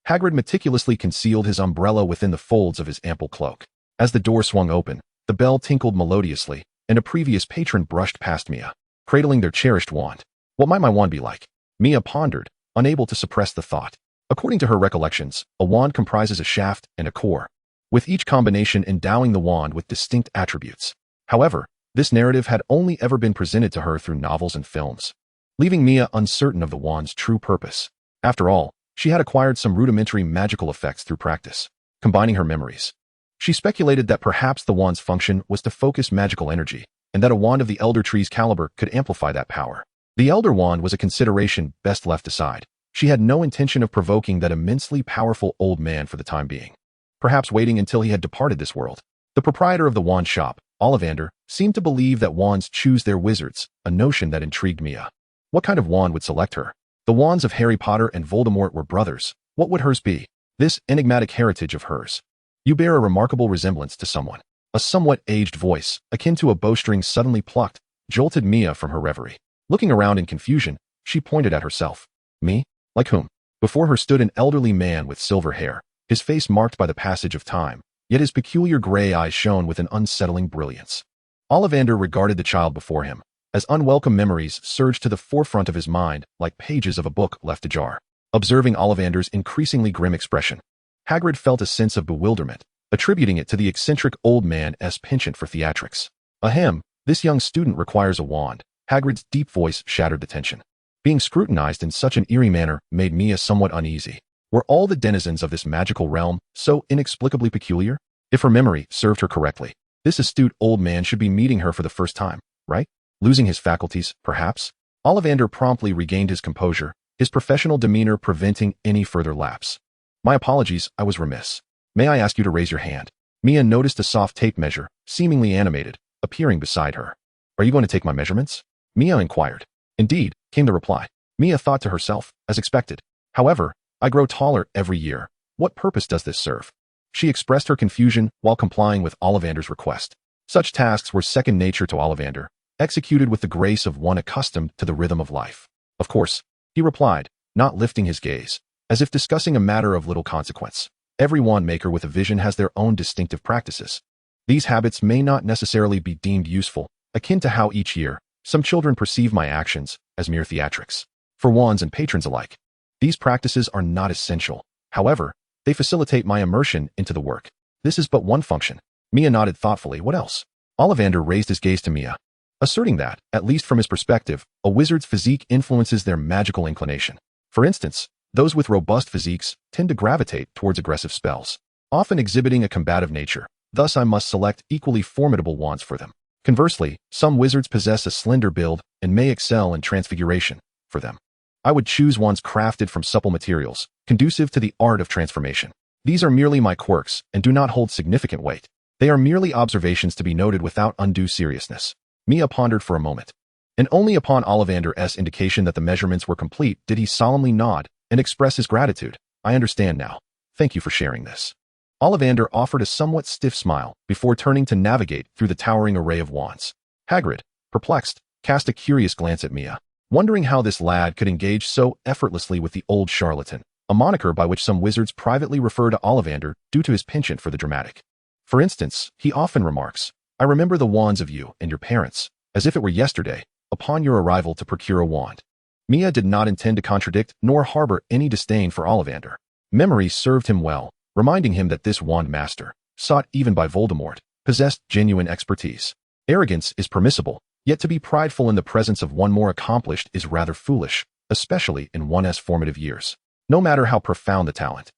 Hagrid meticulously concealed his umbrella within the folds of his ample cloak. As the door swung open, the bell tinkled melodiously, and a previous patron brushed past Mia, cradling their cherished wand. What might my wand be like? Mia pondered, unable to suppress the thought. According to her recollections, a wand comprises a shaft and a core, with each combination endowing the wand with distinct attributes. However, this narrative had only ever been presented to her through novels and films, leaving Mia uncertain of the wand's true purpose. After all, she had acquired some rudimentary magical effects through practice. Combining her memories, she speculated that perhaps the wand's function was to focus magical energy, and that a wand of the Elder Tree's caliber could amplify that power. The Elder Wand was a consideration best left aside. She had no intention of provoking that immensely powerful old man for the time being, perhaps waiting until he had departed this world. The proprietor of the wand shop, Ollivander, seemed to believe that wands choose their wizards, a notion that intrigued Mia. What kind of wand would select her? The wands of Harry Potter and Voldemort were brothers. What would hers be? This enigmatic heritage of hers. You bear a remarkable resemblance to someone. A somewhat aged voice, akin to a bowstring suddenly plucked, jolted Mia from her reverie. Looking around in confusion, she pointed at herself. Me? Like whom? Before her stood an elderly man with silver hair, his face marked by the passage of time, yet his peculiar gray eyes shone with an unsettling brilliance. Ollivander regarded the child before him, as unwelcome memories surged to the forefront of his mind like pages of a book left ajar. Observing Ollivander's increasingly grim expression, Hagrid felt a sense of bewilderment, attributing it to the eccentric old man's penchant for theatrics. Ahem, this young student requires a wand. Hagrid's deep voice shattered the tension. Being scrutinized in such an eerie manner made Mia somewhat uneasy. Were all the denizens of this magical realm so inexplicably peculiar? If her memory served her correctly, this astute old man should be meeting her for the first time, right? Losing his faculties, perhaps? Ollivander promptly regained his composure, his professional demeanor preventing any further lapse. My apologies, I was remiss. May I ask you to raise your hand? Mia noticed a soft tape measure, seemingly animated, appearing beside her. Are you going to take my measurements? Mia inquired. Indeed, came the reply. Mia thought to herself, as expected. However, I grow taller every year. What purpose does this serve? She expressed her confusion while complying with Ollivander's request. Such tasks were second nature to Ollivander, executed with the grace of one accustomed to the rhythm of life. Of course, he replied, not lifting his gaze, as if discussing a matter of little consequence. Every wand maker with a vision has their own distinctive practices. These habits may not necessarily be deemed useful, akin to how each year, some children perceive my actions as mere theatrics. For wands and patrons alike, these practices are not essential. However, they facilitate my immersion into the work. This is but one function. Mia nodded thoughtfully. What else? Ollivander raised his gaze to Mia. asserting that, at least from his perspective, a wizard's physique influences their magical inclination. For instance, those with robust physiques tend to gravitate towards aggressive spells, often exhibiting a combative nature. Thus, I must select equally formidable wands for them. Conversely, some wizards possess a slender build and may excel in transfiguration. For them, I would choose wands crafted from supple materials, conducive to the art of transformation. These are merely my quirks and do not hold significant weight. They are merely observations to be noted without undue seriousness. Mia pondered for a moment, and only upon Ollivander's indication that the measurements were complete did he solemnly nod and express his gratitude. I understand now. Thank you for sharing this. Ollivander offered a somewhat stiff smile before turning to navigate through the towering array of wands. Hagrid, perplexed, cast a curious glance at Mia, wondering how this lad could engage so effortlessly with the old charlatan, a moniker by which some wizards privately refer to Ollivander due to his penchant for the dramatic. For instance, he often remarks, "I remember the wands of you and your parents, as if it were yesterday, upon your arrival to procure a wand." Mia did not intend to contradict nor harbor any disdain for Ollivander. Memory served him well, reminding him that this wand master, sought even by Voldemort, possessed genuine expertise. Arrogance is permissible, yet to be prideful in the presence of one more accomplished is rather foolish, especially in one's formative years. No matter how profound the talent,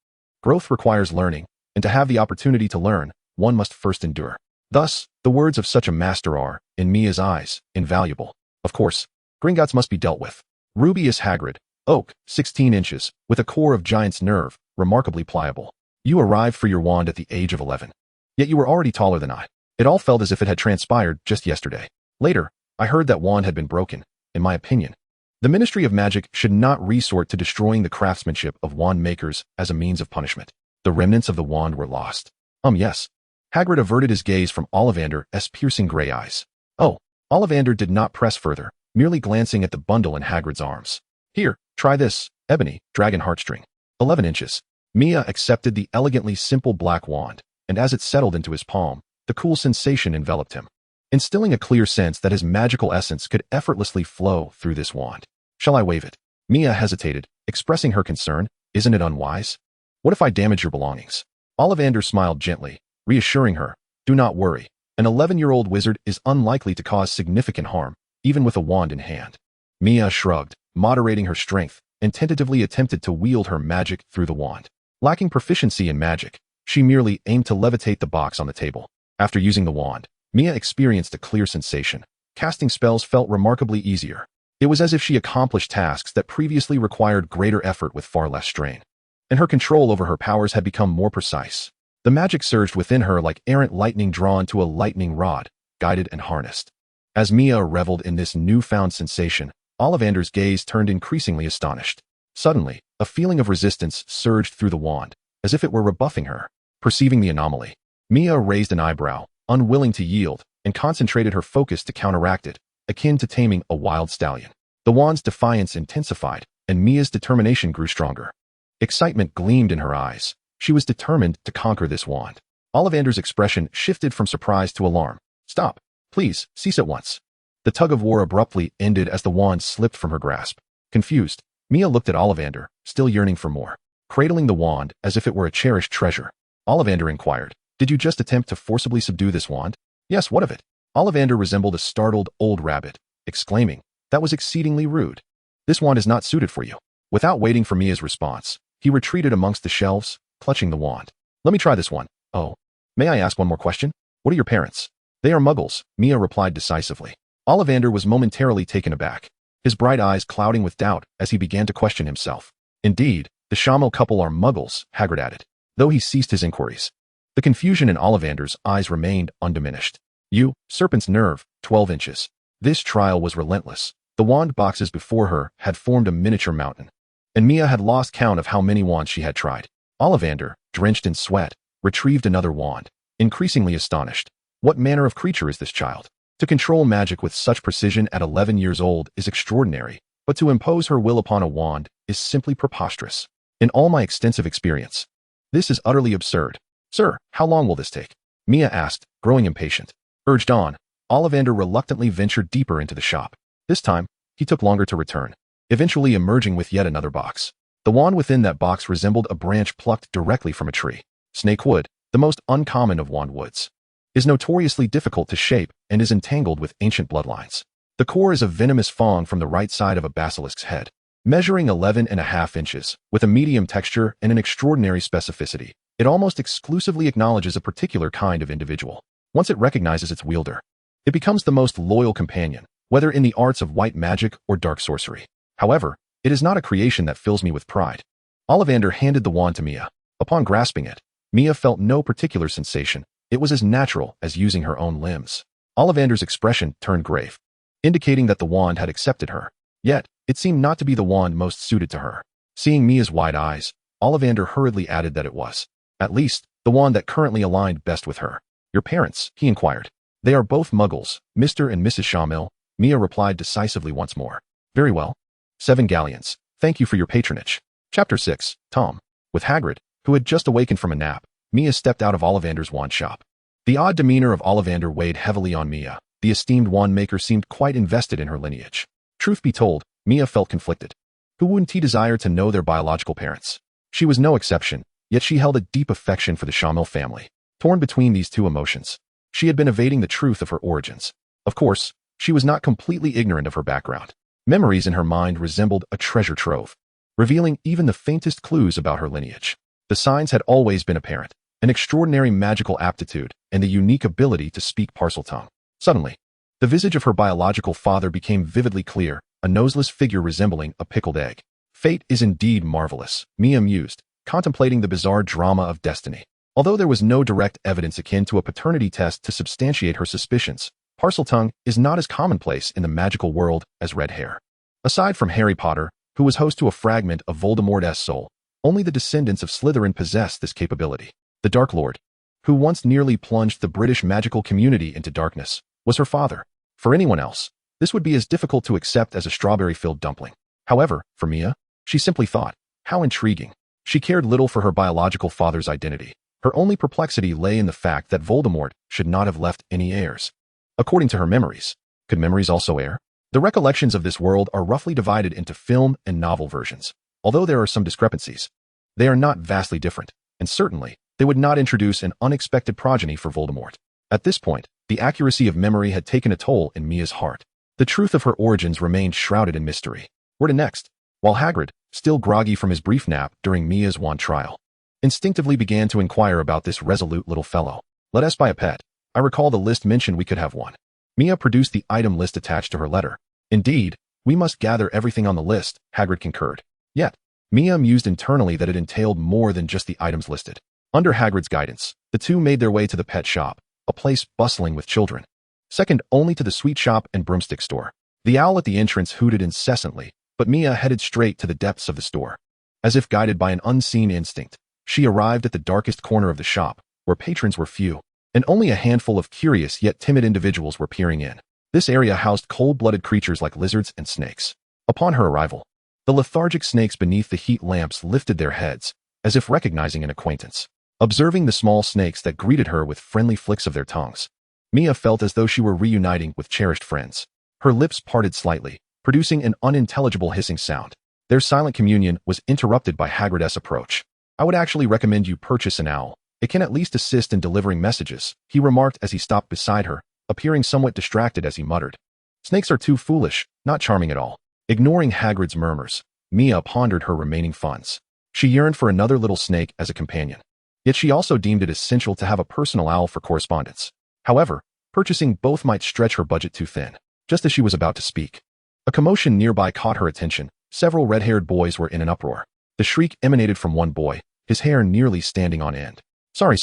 growth requires learning, and to have the opportunity to learn, one must first endure. Thus, the words of such a master are, in Mia's eyes, invaluable. Of course, Gringotts must be dealt with. Rubius Hagrid, oak, 16 inches, with a core of giant's nerve, remarkably pliable. You arrived for your wand at the age of 11. Yet you were already taller than I. It all felt as if it had transpired just yesterday. Later, I heard that wand had been broken. In my opinion, the Ministry of Magic should not resort to destroying the craftsmanship of wand makers as a means of punishment. The remnants of the wand were lost. Yes. Hagrid averted his gaze from Ollivander's piercing gray eyes. Oh, Ollivander did not press further, merely glancing at the bundle in Hagrid's arms. Here, try this, ebony, dragon heartstring. 11 inches. Mia accepted the elegantly simple black wand, and as it settled into his palm, the cool sensation enveloped him, instilling a clear sense that his magical essence could effortlessly flow through this wand. Shall I wave it? Mia hesitated, expressing her concern. Isn't it unwise? What if I damage your belongings? Ollivander smiled gently, reassuring her. Do not worry. An 11-year-old wizard is unlikely to cause significant harm, even with a wand in hand. Mia shrugged, moderating her strength, and tentatively attempted to wield her magic through the wand. Lacking proficiency in magic, she merely aimed to levitate the box on the table. After using the wand, Mia experienced a clear sensation. Casting spells felt remarkably easier. It was as if she accomplished tasks that previously required greater effort with far less strain. And her control over her powers had become more precise. The magic surged within her like errant lightning drawn to a lightning rod, guided and harnessed. As Mia reveled in this newfound sensation, Ollivander's gaze turned increasingly astonished. Suddenly, a feeling of resistance surged through the wand, as if it were rebuffing her. Perceiving the anomaly, Mia raised an eyebrow, unwilling to yield, and concentrated her focus to counteract it, akin to taming a wild stallion. The wand's defiance intensified, and Mia's determination grew stronger. Excitement gleamed in her eyes. She was determined to conquer this wand. Ollivander's expression shifted from surprise to alarm. Stop. Please, cease at once. The tug-of-war abruptly ended as the wand slipped from her grasp. Confused, Mia looked at Ollivander, still yearning for more. Cradling the wand as if it were a cherished treasure, Ollivander inquired, Did you just attempt to forcibly subdue this wand? Yes, what of it? Ollivander resembled a startled old rabbit, exclaiming, That was exceedingly rude. This wand is not suited for you. Without waiting for Mia's response, he retreated amongst the shelves, clutching the wand. Let me try this one. Oh, may I ask one more question? What are your parents? They are muggles, Mia replied decisively. Ollivander was momentarily taken aback, his bright eyes clouding with doubt as he began to question himself. Indeed, the Shamil couple are muggles, Hagrid added, though he ceased his inquiries. The confusion in Ollivander's eyes remained undiminished. You, serpent's nerve, 12 inches. This trial was relentless. The wand boxes before her had formed a miniature mountain, and Mia had lost count of how many wands she had tried. Ollivander, drenched in sweat, retrieved another wand, increasingly astonished. What manner of creature is this child? To control magic with such precision at 11 years old is extraordinary, but to impose her will upon a wand is simply preposterous. In all my extensive experience, this is utterly absurd. Sir, how long will this take? Mia asked, growing impatient. Urged on, Ollivander reluctantly ventured deeper into the shop. This time, he took longer to return, eventually emerging with yet another box. The wand within that box resembled a branch plucked directly from a tree. Snake wood, the most uncommon of wand woods. is notoriously difficult to shape and is entangled with ancient bloodlines. The core is a venomous fang from the right side of a basilisk's head, measuring 11.5 inches, with a medium texture and an extraordinary specificity. It almost exclusively acknowledges a particular kind of individual. Once it recognizes its wielder, it becomes the most loyal companion, whether in the arts of white magic or dark sorcery. However, it is not a creation that fills me with pride. Ollivander handed the wand to Mia. Upon grasping it, Mia felt no particular sensation. It was as natural as using her own limbs. Ollivander's expression turned grave, indicating that the wand had accepted her. Yet, it seemed not to be the wand most suited to her. Seeing Mia's wide eyes, Ollivander hurriedly added that it was, at least, the wand that currently aligned best with her. Your parents, he inquired. They are both muggles, Mr. and Mrs. Shamil, Mia replied decisively once more. Very well. 7 galleons. Thank you for your patronage. Chapter 6, Tom. With Hagrid, who had just awakened from a nap, Mia stepped out of Ollivander's wand shop. The odd demeanor of Ollivander weighed heavily on Mia. The esteemed wand maker seemed quite invested in her lineage. Truth be told, Mia felt conflicted. Who wouldn't he desire to know their biological parents? She was no exception, yet she held a deep affection for the Shamil family. Torn between these two emotions, she had been evading the truth of her origins. Of course, she was not completely ignorant of her background. Memories in her mind resembled a treasure trove, revealing even the faintest clues about her lineage. The signs had always been apparent, an extraordinary magical aptitude and the unique ability to speak Parseltongue. Suddenly, the visage of her biological father became vividly clear, a noseless figure resembling a pickled egg. Fate is indeed marvelous, Mia mused, contemplating the bizarre drama of destiny. Although there was no direct evidence akin to a paternity test to substantiate her suspicions, Parseltongue is not as commonplace in the magical world as red hair. Aside from Harry Potter, who was host to a fragment of Voldemort's soul, only the descendants of Slytherin possessed this capability. The Dark Lord, who once nearly plunged the British magical community into darkness, was her father. For anyone else, this would be as difficult to accept as a strawberry-filled dumpling. However, for Mia, she simply thought, how intriguing. She cared little for her biological father's identity. Her only perplexity lay in the fact that Voldemort should not have left any heirs. According to her memories, could memories also err? The recollections of this world are roughly divided into film and novel versions. Although there are some discrepancies, they are not vastly different, and certainly, they would not introduce an unexpected progeny for Voldemort. At this point, the accuracy of memory had taken a toll in Mia's heart. The truth of her origins remained shrouded in mystery. Where to next? While Hagrid, still groggy from his brief nap during Mia's wand trial, instinctively began to inquire about this resolute little fellow. Let us buy a pet. I recall the list mentioned we could have one. Mia produced the item list attached to her letter. Indeed, we must gather everything on the list, Hagrid concurred. Yet, Mia mused internally that it entailed more than just the items listed. Under Hagrid's guidance, the two made their way to the pet shop, a place bustling with children. Second only to the sweet shop and broomstick store. The owl at the entrance hooted incessantly, but Mia headed straight to the depths of the store. As if guided by an unseen instinct, she arrived at the darkest corner of the shop, where patrons were few, and only a handful of curious yet timid individuals were peering in. This area housed cold-blooded creatures like lizards and snakes. Upon her arrival, the lethargic snakes beneath the heat lamps lifted their heads, as if recognizing an acquaintance. Observing the small snakes that greeted her with friendly flicks of their tongues, Mia felt as though she were reuniting with cherished friends. Her lips parted slightly, producing an unintelligible hissing sound. Their silent communion was interrupted by Hagrid's approach. I would actually recommend you purchase an owl. It can at least assist in delivering messages, he remarked as he stopped beside her, appearing somewhat distracted as he muttered. Snakes are too foolish, not charming at all. Ignoring Hagrid's murmurs, Mia pondered her remaining funds. She yearned for another little snake as a companion. Yet she also deemed it essential to have a personal owl for correspondence. However, purchasing both might stretch her budget too thin. Just as she was about to speak, a commotion nearby caught her attention. Several red-haired boys were in an uproar. The shriek emanated from one boy, his hair nearly standing on end. Sorry.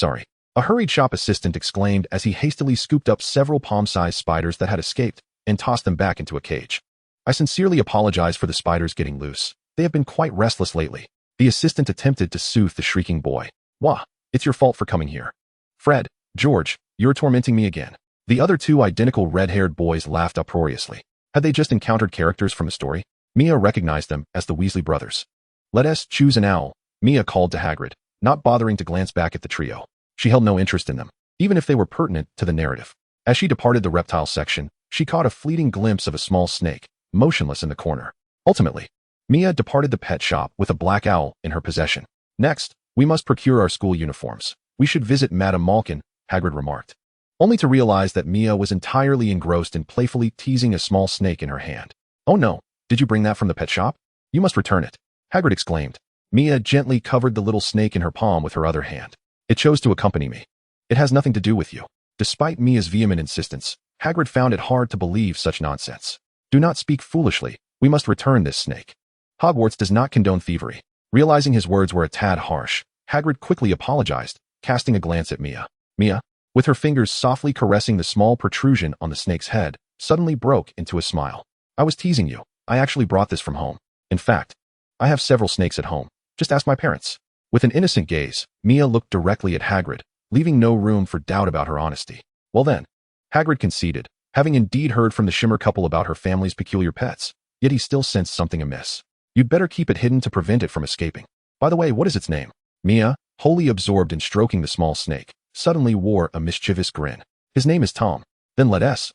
A hurried shop assistant exclaimed as he hastily scooped up several palm-sized spiders that had escaped and tossed them back into a cage. I sincerely apologize for the spiders getting loose. They have been quite restless lately. The assistant attempted to soothe the shrieking boy. Wah, it's your fault for coming here. Fred, George, you're tormenting me again. The other two identical red-haired boys laughed uproariously. Had they just encountered characters from a story? Mia recognized them as the Weasley brothers. Let us choose an owl, Mia called to Hagrid, not bothering to glance back at the trio. She held no interest in them, even if they were pertinent to the narrative. As she departed the reptile section, she caught a fleeting glimpse of a small snake, motionless in the corner. Ultimately, Mia departed the pet shop with a black owl in her possession. Next, we must procure our school uniforms. We should visit Madame Malkin, Hagrid remarked. only to realize that Mia was entirely engrossed in playfully teasing a small snake in her hand. "Oh no, did you bring that from the pet shop? You must return it," Hagrid exclaimed. Mia gently covered the little snake in her palm with her other hand. "It chose to accompany me. It has nothing to do with you." Despite Mia's vehement insistence, Hagrid found it hard to believe such nonsense. "Do not speak foolishly. We must return this snake. Hogwarts does not condone thievery." Realizing his words were a tad harsh, Hagrid quickly apologized, casting a glance at Mia. Mia, with her fingers softly caressing the small protrusion on the snake's head, suddenly broke into a smile. "I was teasing you. I actually brought this from home. In fact, I have several snakes at home. Just ask my parents." With an innocent gaze, Mia looked directly at Hagrid, leaving no room for doubt about her honesty. "Well then," Hagrid conceded, having indeed heard from the Shimmer couple about her family's peculiar pets, yet he still sensed something amiss. "You'd better keep it hidden to prevent it from escaping. By the way, what is its name?" Mia, wholly absorbed in stroking the small snake, suddenly wore a mischievous grin. "His name is Tom." "Then let us,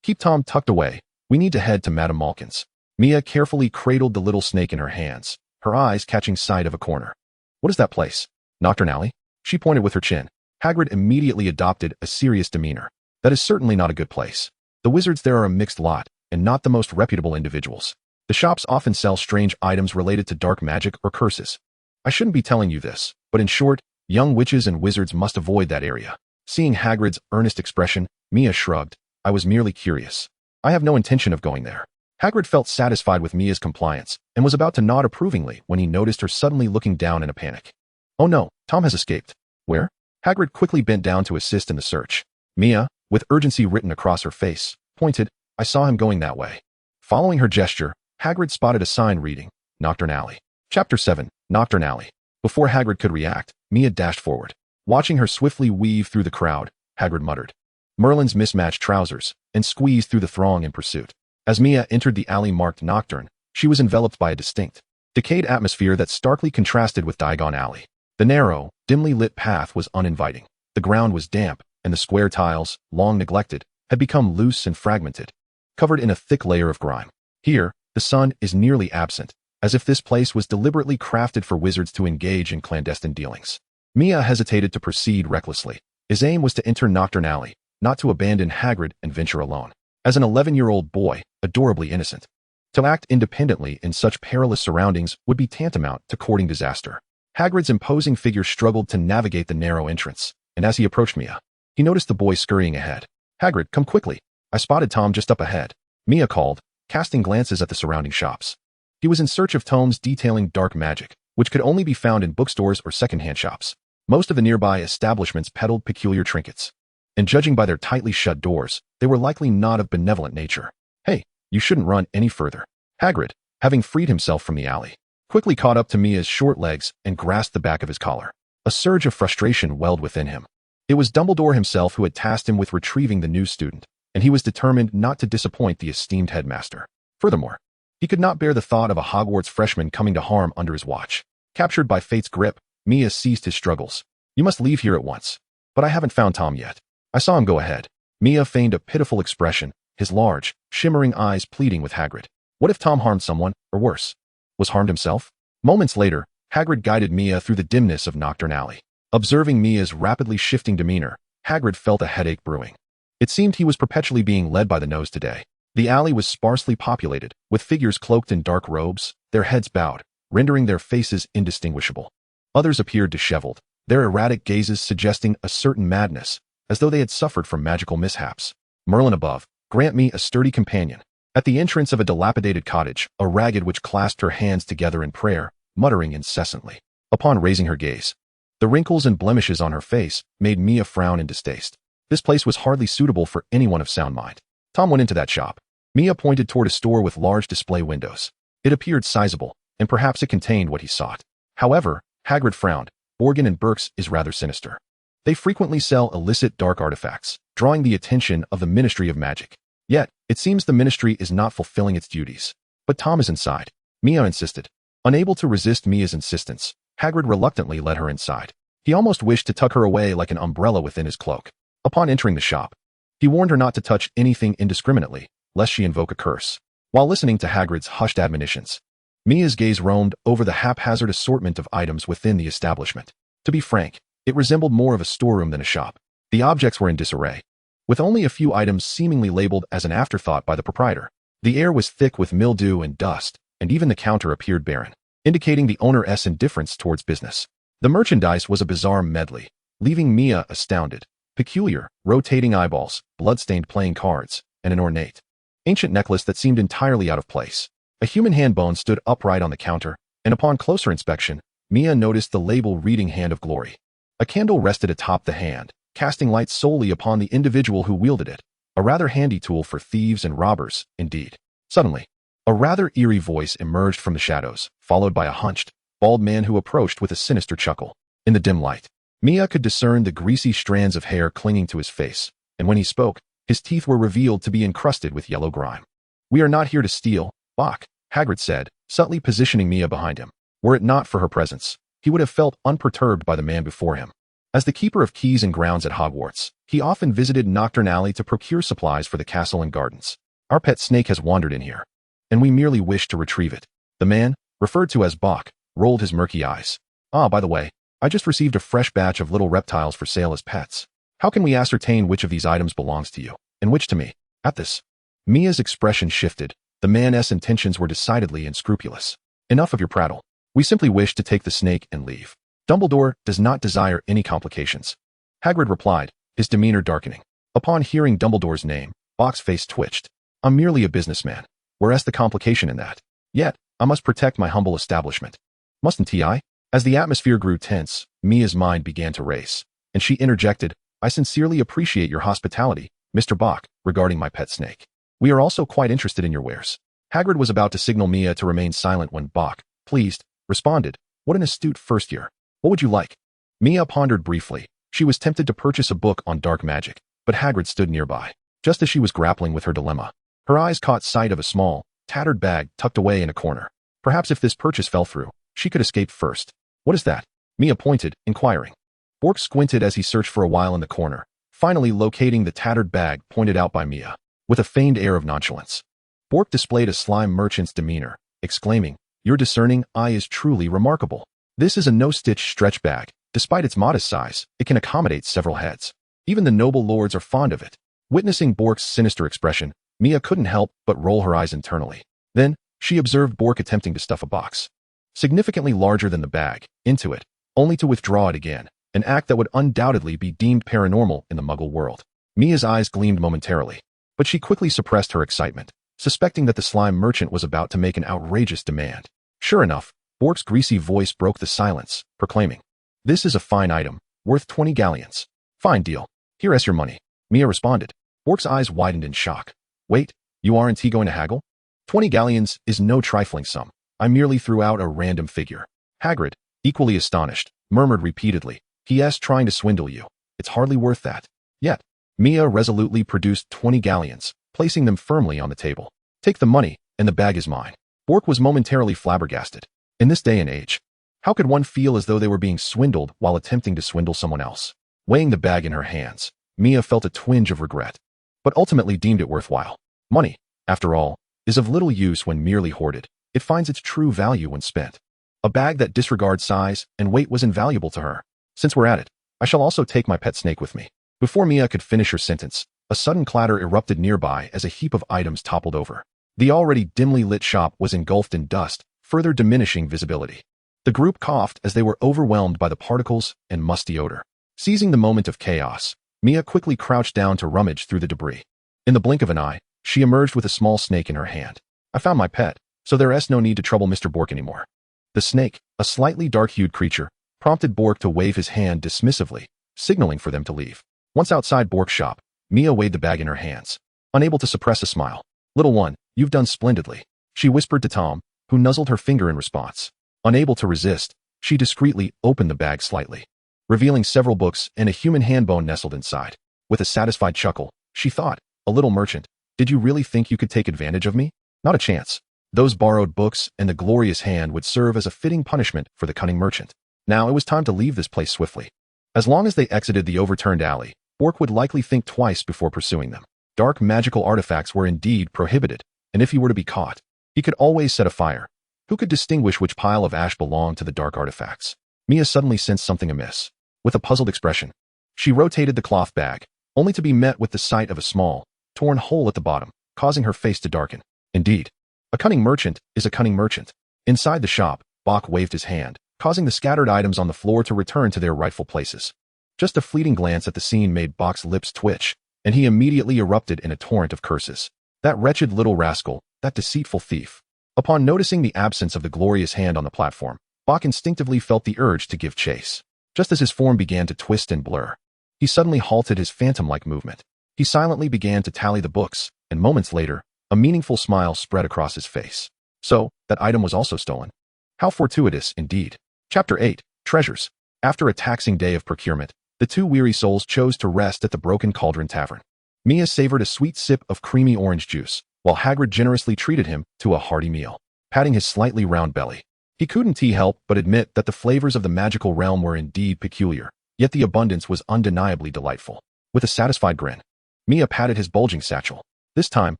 keep Tom tucked away. We need to head to Madame Malkin's." Mia carefully cradled the little snake in her hands, her eyes catching sight of a corner. "What is that place?" "Nocturne Alley?" She pointed with her chin. Hagrid immediately adopted a serious demeanor. "That is certainly not a good place. The wizards there are a mixed lot, and not the most reputable individuals. The shops often sell strange items related to dark magic or curses. I shouldn't be telling you this, but in short, young witches and wizards must avoid that area." Seeing Hagrid's earnest expression, Mia shrugged. "I was merely curious. I have no intention of going there." Hagrid felt satisfied with Mia's compliance and was about to nod approvingly when he noticed her suddenly looking down in a panic. "Oh no, Tom has escaped." "Where?" Hagrid quickly bent down to assist in the search. Mia, with urgency written across her face, pointed. "I saw him going that way." Following her gesture, Hagrid spotted a sign reading, Nocturne Alley. Chapter 7, Nocturne Alley. Before Hagrid could react, Mia dashed forward. Watching her swiftly weave through the crowd, Hagrid muttered Merlin's mismatched trousers and squeezed through the throng in pursuit. As Mia entered the alley marked Nocturne, she was enveloped by a distinct, decayed atmosphere that starkly contrasted with Diagon Alley. The narrow, dimly lit path was uninviting. The ground was damp, and the square tiles, long neglected, had become loose and fragmented, covered in a thick layer of grime. Here, the sun is nearly absent, as if this place was deliberately crafted for wizards to engage in clandestine dealings. Mia hesitated to proceed recklessly. His aim was to enter Nocturne Alley, not to abandon Hagrid and venture alone. As an 11-year-old boy, adorably innocent, to act independently in such perilous surroundings would be tantamount to courting disaster. Hagrid's imposing figure struggled to navigate the narrow entrance, and as he approached Mia, he noticed the boy scurrying ahead. "Hagrid, come quickly. I spotted Tom just up ahead," Mia called, casting glances at the surrounding shops. He was in search of tomes detailing dark magic, which could only be found in bookstores or secondhand shops. Most of the nearby establishments peddled peculiar trinkets, and judging by their tightly shut doors, they were likely not of benevolent nature. "Hey, you shouldn't run any further." Hagrid, having freed himself from the alley, quickly caught up to Mia's short legs and grasped the back of his collar. A surge of frustration welled within him. It was Dumbledore himself who had tasked him with retrieving the new student, and he was determined not to disappoint the esteemed headmaster. Furthermore, he could not bear the thought of a Hogwarts freshman coming to harm under his watch. Captured by fate's grip, Mia ceased his struggles. "You must leave here at once." "But I haven't found Tom yet. I saw him go ahead." Mia feigned a pitiful expression, his large, shimmering eyes pleading with Hagrid. What if Tom harmed someone, or worse, was harmed himself? Moments later, Hagrid guided Mia through the dimness of Nocturne Alley. Observing Mia's rapidly shifting demeanor, Hagrid felt a headache brewing. It seemed he was perpetually being led by the nose today. The alley was sparsely populated, with figures cloaked in dark robes, their heads bowed, rendering their faces indistinguishable. Others appeared disheveled, their erratic gazes suggesting a certain madness, as though they had suffered from magical mishaps. Merlin above, grant me a sturdy companion. At the entrance of a dilapidated cottage, a ragged witch clasped her hands together in prayer, muttering incessantly. Upon raising her gaze, the wrinkles and blemishes on her face made Mia frown in distaste. This place was hardly suitable for anyone of sound mind. Tom went into that shop. Mia pointed toward a store with large display windows. It appeared sizable, and perhaps it contained what he sought. However, Hagrid frowned. Borgin and Burke's is rather sinister. They frequently sell illicit dark artifacts, drawing the attention of the Ministry of Magic. Yet, it seems the Ministry is not fulfilling its duties. But Tom is inside, Mia insisted. Unable to resist Mia's insistence, Hagrid reluctantly led her inside. He almost wished to tuck her away like an umbrella within his cloak. Upon entering the shop, he warned her not to touch anything indiscriminately, lest she invoke a curse. While listening to Hagrid's hushed admonitions, Mia's gaze roamed over the haphazard assortment of items within the establishment. To be frank, it resembled more of a storeroom than a shop. The objects were in disarray, with only a few items seemingly labeled as an afterthought by the proprietor. The air was thick with mildew and dust, and even the counter appeared barren, indicating the owner's indifference towards business. The merchandise was a bizarre medley, leaving Mia astounded. Peculiar, rotating eyeballs, blood-stained playing cards, and an ornate, ancient necklace that seemed entirely out of place. A human hand bone stood upright on the counter, and upon closer inspection, Mia noticed the label reading Hand of Glory. A candle rested atop the hand, casting light solely upon the individual who wielded it. A rather handy tool for thieves and robbers, indeed. Suddenly, a rather eerie voice emerged from the shadows, followed by a hunched, bald man who approached with a sinister chuckle. In the dim light, Mia could discern the greasy strands of hair clinging to his face, and when he spoke, his teeth were revealed to be encrusted with yellow grime. "We are not here to steal, Bach," Hagrid said, subtly positioning Mia behind him. Were it not for her presence, he would have felt unperturbed by the man before him. As the keeper of keys and grounds at Hogwarts, he often visited Nocturne Alley to procure supplies for the castle and gardens. "Our pet snake has wandered in here, and we merely wish to retrieve it." The man, referred to as Bach, rolled his murky eyes. "Ah, by the way, I just received a fresh batch of little reptiles for sale as pets. How can we ascertain which of these items belongs to you, and which to me?" At this, Mia's expression shifted. The man's intentions were decidedly unscrupulous. "Enough of your prattle. We simply wish to take the snake and leave. Dumbledore does not desire any complications," Hagrid replied, his demeanor darkening. Upon hearing Dumbledore's name, Bach's face twitched. "I'm merely a businessman. Whereas the complication in that? Yet, I must protect my humble establishment. Mustn't I?" As the atmosphere grew tense, Mia's mind began to race, and she interjected, "I sincerely appreciate your hospitality, Mr. Bach, regarding my pet snake. We are also quite interested in your wares." Hagrid was about to signal Mia to remain silent when Bach, pleased, responded, "What an astute first year. What would you like?" Mia pondered briefly. She was tempted to purchase a book on dark magic, but Hagrid stood nearby. Just as she was grappling with her dilemma, her eyes caught sight of a small, tattered bag tucked away in a corner. Perhaps if this purchase fell through, she could escape first. "What is that?" Mia pointed, inquiring. Bork squinted as he searched for a while in the corner, finally locating the tattered bag pointed out by Mia. With a feigned air of nonchalance, Bork displayed a slime merchant's demeanor, exclaiming, "Your discerning eye is truly remarkable. This is a no-stitch stretch bag. Despite its modest size, it can accommodate several heads. Even the noble lords are fond of it." Witnessing Bork's sinister expression, Mia couldn't help but roll her eyes internally. Then, she observed Bork attempting to stuff a box, significantly larger than the bag, into it, only to withdraw it again, an act that would undoubtedly be deemed paranormal in the Muggle world. Mia's eyes gleamed momentarily, but she quickly suppressed her excitement, suspecting that the slime merchant was about to make an outrageous demand. Sure enough, Bork's greasy voice broke the silence, proclaiming, "This is a fine item, worth 20 galleons. Fine deal. Here's your money." Mia responded. Bork's eyes widened in shock. "Wait, you aren't going to haggle? 20 galleons is no trifling sum. I merely threw out a random figure." Hagrid, equally astonished, murmured repeatedly, "P.S. trying to swindle you. It's hardly worth that." Yet, Mia resolutely produced 20 galleons, placing them firmly on the table. "Take the money, and the bag is mine." Bork was momentarily flabbergasted. In this day and age, how could one feel as though they were being swindled while attempting to swindle someone else? Weighing the bag in her hands, Mia felt a twinge of regret, but ultimately deemed it worthwhile. Money, after all, is of little use when merely hoarded. It finds its true value when spent. A bag that disregards size and weight was invaluable to her. "Since we're at it, I shall also take my pet snake with me." Before Mia could finish her sentence, a sudden clatter erupted nearby as a heap of items toppled over. The already dimly lit shop was engulfed in dust, further diminishing visibility. The group coughed as they were overwhelmed by the particles and musty odor. Seizing the moment of chaos, Mia quickly crouched down to rummage through the debris. In the blink of an eye, she emerged with a small snake in her hand. "I found my pet, so there's no need to trouble Mr. Bork anymore." The snake, a slightly dark-hued creature, prompted Bork to wave his hand dismissively, signaling for them to leave. Once outside Bork's shop, Mia weighed the bag in her hands, unable to suppress a smile. "Little one, you've done splendidly," she whispered to Tom, who nuzzled her finger in response. Unable to resist, she discreetly opened the bag slightly, revealing several books and a human hand bone nestled inside. With a satisfied chuckle, she thought, "A little merchant, did you really think you could take advantage of me? Not a chance." Those borrowed books and the glorious hand would serve as a fitting punishment for the cunning merchant. Now it was time to leave this place swiftly. As long as they exited the overturned alley, Bork would likely think twice before pursuing them. Dark magical artifacts were indeed prohibited, and if he were to be caught, he could always set a fire. Who could distinguish which pile of ash belonged to the dark artifacts? Mia suddenly sensed something amiss. With a puzzled expression, she rotated the cloth bag, only to be met with the sight of a small, torn hole at the bottom, causing her face to darken. Indeed, a cunning merchant is a cunning merchant. Inside the shop, Bach waved his hand, causing the scattered items on the floor to return to their rightful places. Just a fleeting glance at the scene made Bach's lips twitch, and he immediately erupted in a torrent of curses. That wretched little rascal, that deceitful thief. Upon noticing the absence of the glorious hand on the platform, Bach instinctively felt the urge to give chase. Just as his form began to twist and blur, he suddenly halted his phantom-like movement. He silently began to tally the books, and moments later, a meaningful smile spread across his face. So, that item was also stolen. How fortuitous, indeed. Chapter 8, Treasures. After a taxing day of procurement, the two weary souls chose to rest at the Broken Cauldron Tavern. Mia savored a sweet sip of creamy orange juice, while Hagrid generously treated him to a hearty meal, patting his slightly round belly. He couldn't help but admit that the flavors of the magical realm were indeed peculiar, yet the abundance was undeniably delightful. With a satisfied grin, Mia patted his bulging satchel. This time,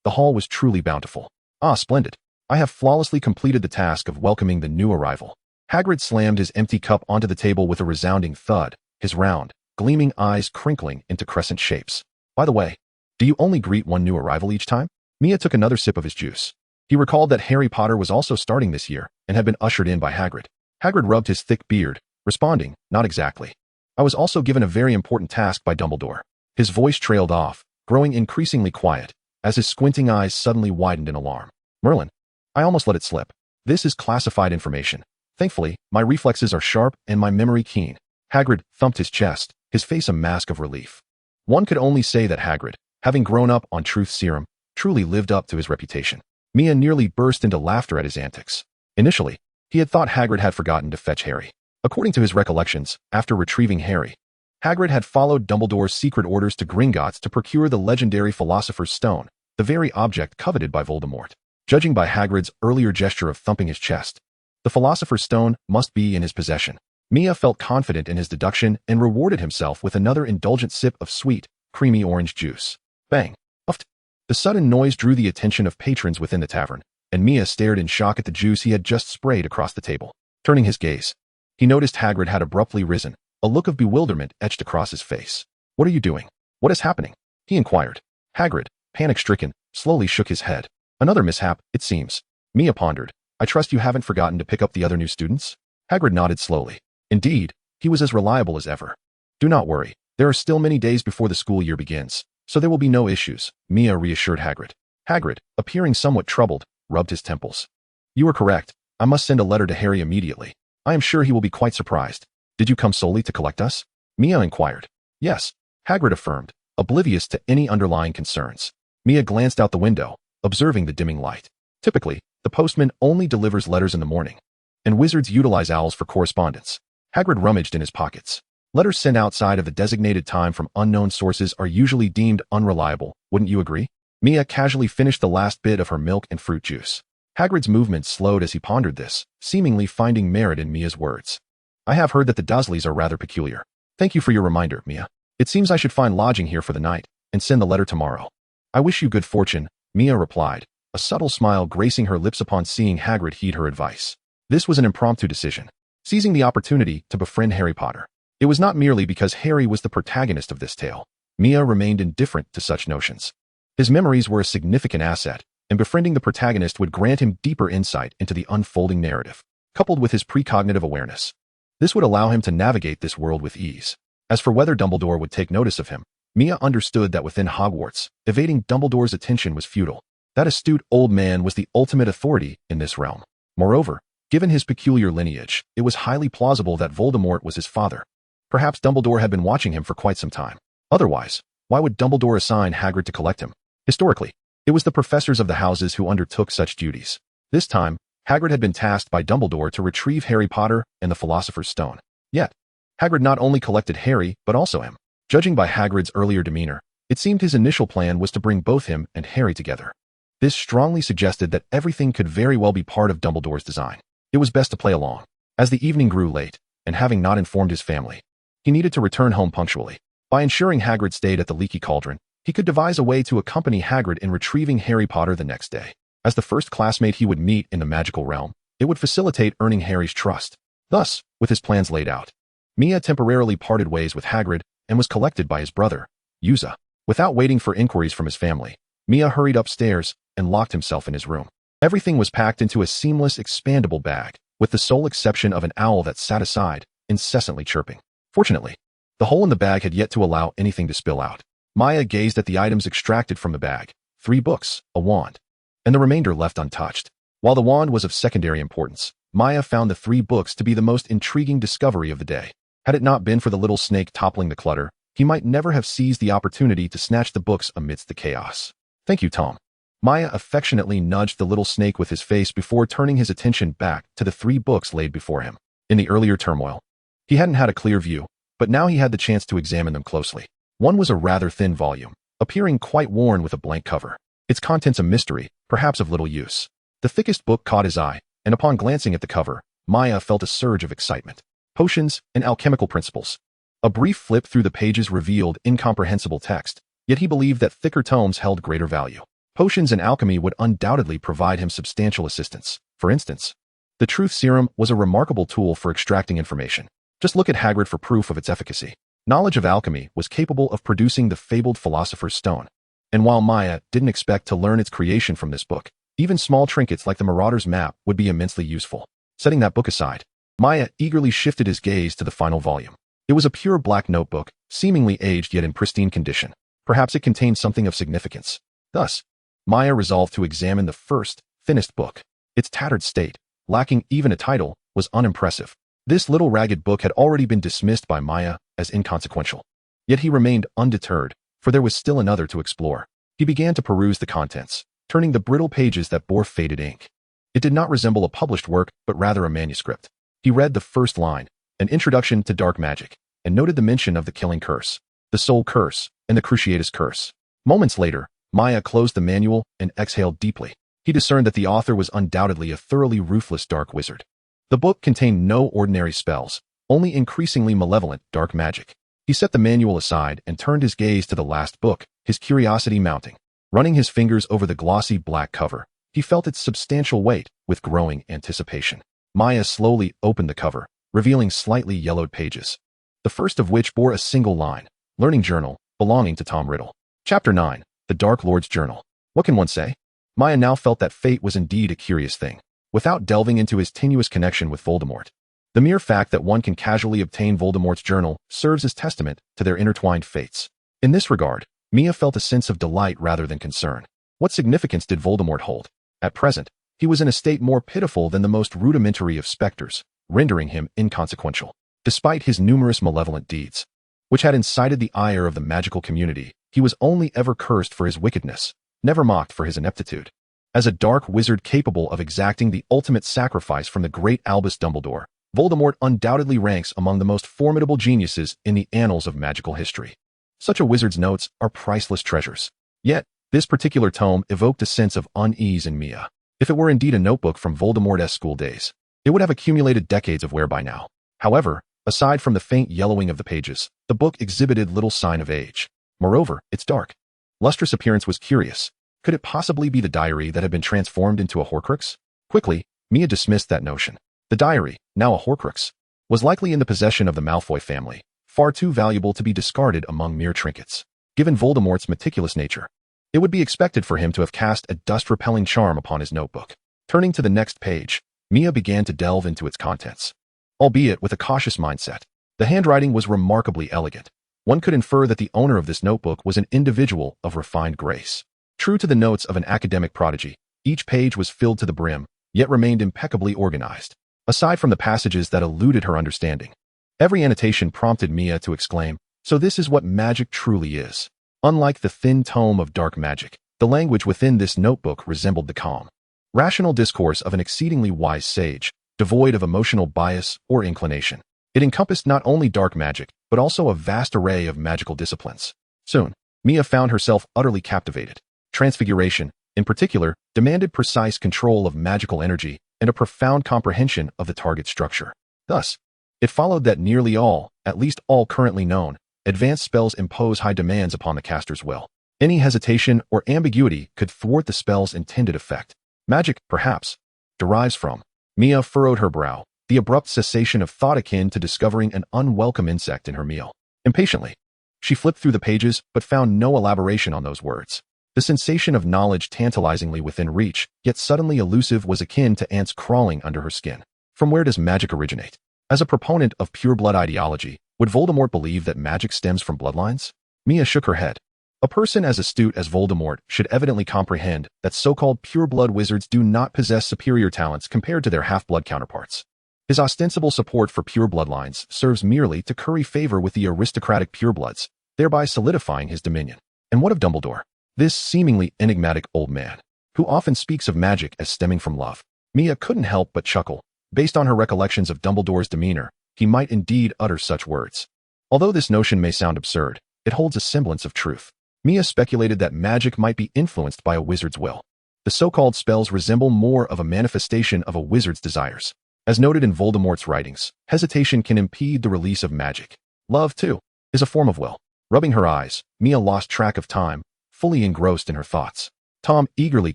the haul was truly bountiful. Ah, splendid. I have flawlessly completed the task of welcoming the new arrival. Hagrid slammed his empty cup onto the table with a resounding thud, his round, gleaming eyes crinkling into crescent shapes. By the way, do you only greet one new arrival each time? Mia took another sip of his juice. He recalled that Harry Potter was also starting this year and had been ushered in by Hagrid. Hagrid rubbed his thick beard, responding, not exactly. I was also given a very important task by Dumbledore. His voice trailed off, growing increasingly quiet, as his squinting eyes suddenly widened in alarm. Merlin, I almost let it slip. This is classified information. Thankfully, my reflexes are sharp and my memory keen. Hagrid thumped his chest, his face a mask of relief. One could only say that Hagrid, having grown up on truth serum, truly lived up to his reputation. Mia nearly burst into laughter at his antics. Initially, he had thought Hagrid had forgotten to fetch Harry. According to his recollections, after retrieving Harry, Hagrid had followed Dumbledore's secret orders to Gringotts to procure the legendary Philosopher's Stone, the very object coveted by Voldemort. Judging by Hagrid's earlier gesture of thumping his chest, the Philosopher's Stone must be in his possession. Mia felt confident in his deduction and rewarded himself with another indulgent sip of sweet, creamy orange juice. Bang! Uffed! The sudden noise drew the attention of patrons within the tavern, and Mia stared in shock at the juice he had just sprayed across the table. Turning his gaze, he noticed Hagrid had abruptly risen, a look of bewilderment etched across his face. What are you doing? What is happening? He inquired. Hagrid, panic-stricken, slowly shook his head. Another mishap, it seems. Mia pondered. I trust you haven't forgotten to pick up the other new students? Hagrid nodded slowly. Indeed, he was as reliable as ever. Do not worry, there are still many days before the school year begins, so there will be no issues, Mia reassured Hagrid. Hagrid, appearing somewhat troubled, rubbed his temples. You are correct. I must send a letter to Harry immediately. I am sure he will be quite surprised. Did you come solely to collect us? Mia inquired. Yes, Hagrid affirmed, oblivious to any underlying concerns. Mia glanced out the window, observing the dimming light. Typically, the postman only delivers letters in the morning, and wizards utilize owls for correspondence. Hagrid rummaged in his pockets. Letters sent outside of the designated time from unknown sources are usually deemed unreliable, wouldn't you agree? Mia casually finished the last bit of her milk and fruit juice. Hagrid's movements slowed as he pondered this, seemingly finding merit in Mia's words. I have heard that the Dursleys are rather peculiar. Thank you for your reminder, Mia. It seems I should find lodging here for the night, and send the letter tomorrow. I wish you good fortune, Mia replied, a subtle smile gracing her lips upon seeing Hagrid heed her advice. This was an impromptu decision, seizing the opportunity to befriend Harry Potter. It was not merely because Harry was the protagonist of this tale. Mia remained indifferent to such notions. His memories were a significant asset, and befriending the protagonist would grant him deeper insight into the unfolding narrative, coupled with his precognitive awareness. This would allow him to navigate this world with ease. As for whether Dumbledore would take notice of him, Mia understood that within Hogwarts, evading Dumbledore's attention was futile. That astute old man was the ultimate authority in this realm. Moreover, given his peculiar lineage, it was highly plausible that Voldemort was his father. Perhaps Dumbledore had been watching him for quite some time. Otherwise, why would Dumbledore assign Hagrid to collect him? Historically, it was the professors of the houses who undertook such duties. This time, Hagrid had been tasked by Dumbledore to retrieve Harry Potter and the Philosopher's Stone. Yet, Hagrid not only collected Harry, but also him. Judging by Hagrid's earlier demeanor, it seemed his initial plan was to bring both him and Harry together. This strongly suggested that everything could very well be part of Dumbledore's design. It was best to play along. As the evening grew late, and having not informed his family, he needed to return home punctually. By ensuring Hagrid stayed at the Leaky Cauldron, he could devise a way to accompany Hagrid in retrieving Harry Potter the next day. As the first classmate he would meet in the magical realm, it would facilitate earning Harry's trust. Thus, with his plans laid out, Mia temporarily parted ways with Hagrid and was collected by his brother, Yuza. Without waiting for inquiries from his family, Mia hurried upstairs and locked himself in his room. Everything was packed into a seamless, expandable bag, with the sole exception of an owl that sat aside, incessantly chirping. Fortunately, the hole in the bag had yet to allow anything to spill out. Maya gazed at the items extracted from the bag, 3 books, a wand, and the remainder left untouched. While the wand was of secondary importance, Maya found the 3 books to be the most intriguing discovery of the day. Had it not been for the little snake toppling the clutter, he might never have seized the opportunity to snatch the books amidst the chaos. Thank you, Tom. Maya affectionately nudged the little snake with his face before turning his attention back to the 3 books laid before him. In the earlier turmoil, he hadn't had a clear view, but now he had the chance to examine them closely. One was a rather thin volume, appearing quite worn with a blank cover. Its contents a mystery, perhaps of little use. The thickest book caught his eye, and upon glancing at the cover, Maya felt a surge of excitement. Potions and alchemical principles. A brief flip through the pages revealed incomprehensible text, yet he believed that thicker tomes held greater value. Potions and alchemy would undoubtedly provide him substantial assistance. For instance, the truth serum was a remarkable tool for extracting information. Just look at Hagrid for proof of its efficacy. Knowledge of alchemy was capable of producing the fabled Philosopher's Stone. And while Maya didn't expect to learn its creation from this book, even small trinkets like the Marauder's map would be immensely useful. Setting that book aside, Maya eagerly shifted his gaze to the final volume. It was a pure black notebook, seemingly aged yet in pristine condition. Perhaps it contained something of significance. Thus, Maya resolved to examine the first, thinnest book. Its tattered state, lacking even a title, was unimpressive. This little ragged book had already been dismissed by Maya as inconsequential. Yet he remained undeterred, for there was still another to explore. He began to peruse the contents, turning the brittle pages that bore faded ink. It did not resemble a published work, but rather a manuscript. He read the first line, an introduction to dark magic, and noted the mention of the killing curse, the soul curse, and the cruciatus curse. Moments later, Maya closed the manual and exhaled deeply. He discerned that the author was undoubtedly a thoroughly ruthless dark wizard. The book contained no ordinary spells, only increasingly malevolent dark magic. He set the manual aside and turned his gaze to the last book, his curiosity mounting. Running his fingers over the glossy black cover, he felt its substantial weight with growing anticipation. Maya slowly opened the cover, revealing slightly yellowed pages, the first of which bore a single line, Learning Journal, belonging to Tom Riddle. Chapter 9, The Dark Lord's Journal. What can one say? Maya now felt that fate was indeed a curious thing. Without delving into his tenuous connection with Voldemort, the mere fact that one can casually obtain Voldemort's journal serves as testament to their intertwined fates. In this regard, Mia felt a sense of delight rather than concern. What significance did Voldemort hold? At present, he was in a state more pitiful than the most rudimentary of specters, rendering him inconsequential. Despite his numerous malevolent deeds, which had incited the ire of the magical community, he was only ever cursed for his wickedness, never mocked for his ineptitude. As a dark wizard capable of exacting the ultimate sacrifice from the great Albus Dumbledore, Voldemort undoubtedly ranks among the most formidable geniuses in the annals of magical history. Such a wizard's notes are priceless treasures. Yet, this particular tome evoked a sense of unease in Mia. If it were indeed a notebook from Voldemort's school days, it would have accumulated decades of wear by now. However, aside from the faint yellowing of the pages, the book exhibited little sign of age. Moreover, its dark, lustrous appearance was curious. Could it possibly be the diary that had been transformed into a Horcrux? Quickly, Mia dismissed that notion. The diary, now a Horcrux, was likely in the possession of the Malfoy family, far too valuable to be discarded among mere trinkets. Given Voldemort's meticulous nature, it would be expected for him to have cast a dust-repelling charm upon his notebook. Turning to the next page, Mia began to delve into its contents. Albeit with a cautious mindset, the handwriting was remarkably elegant. One could infer that the owner of this notebook was an individual of refined grace. True to the notes of an academic prodigy, each page was filled to the brim, yet remained impeccably organized. Aside from the passages that eluded her understanding, every annotation prompted Mia to exclaim, "So this is what magic truly is." Unlike the thin tome of dark magic, the language within this notebook resembled the calm, rational discourse of an exceedingly wise sage, devoid of emotional bias or inclination. It encompassed not only dark magic, but also a vast array of magical disciplines. Soon, Mia found herself utterly captivated. Transfiguration, in particular, demanded precise control of magical energy and a profound comprehension of the target structure. Thus, it followed that nearly all, at least all currently known, advanced spells impose high demands upon the caster's will. Any hesitation or ambiguity could thwart the spell's intended effect. Magic, perhaps, derives from. Mia furrowed her brow, the abrupt cessation of thought akin to discovering an unwelcome insect in her meal. Impatiently, She flipped through the pages, but found no elaboration on those words. The sensation of knowledge tantalizingly within reach, yet suddenly elusive, was akin to ants crawling under her skin. From where does magic originate? As a proponent of pure blood ideology, would Voldemort believe that magic stems from bloodlines? Mia shook her head. A person as astute as Voldemort should evidently comprehend that so-called pure-blood wizards do not possess superior talents compared to their half-blood counterparts. His ostensible support for pure bloodlines serves merely to curry favor with the aristocratic purebloods, thereby solidifying his dominion. And what of Dumbledore? This seemingly enigmatic old man, who often speaks of magic as stemming from love. Mia couldn't help but chuckle. Based on her recollections of Dumbledore's demeanor, he might indeed utter such words. Although this notion may sound absurd, it holds a semblance of truth. Mia speculated that magic might be influenced by a wizard's will. The so-called spells resemble more of a manifestation of a wizard's desires. As noted in Voldemort's writings, hesitation can impede the release of magic. Love, too, is a form of will. Rubbing her eyes, Mia lost track of time, fully engrossed in her thoughts. Tom eagerly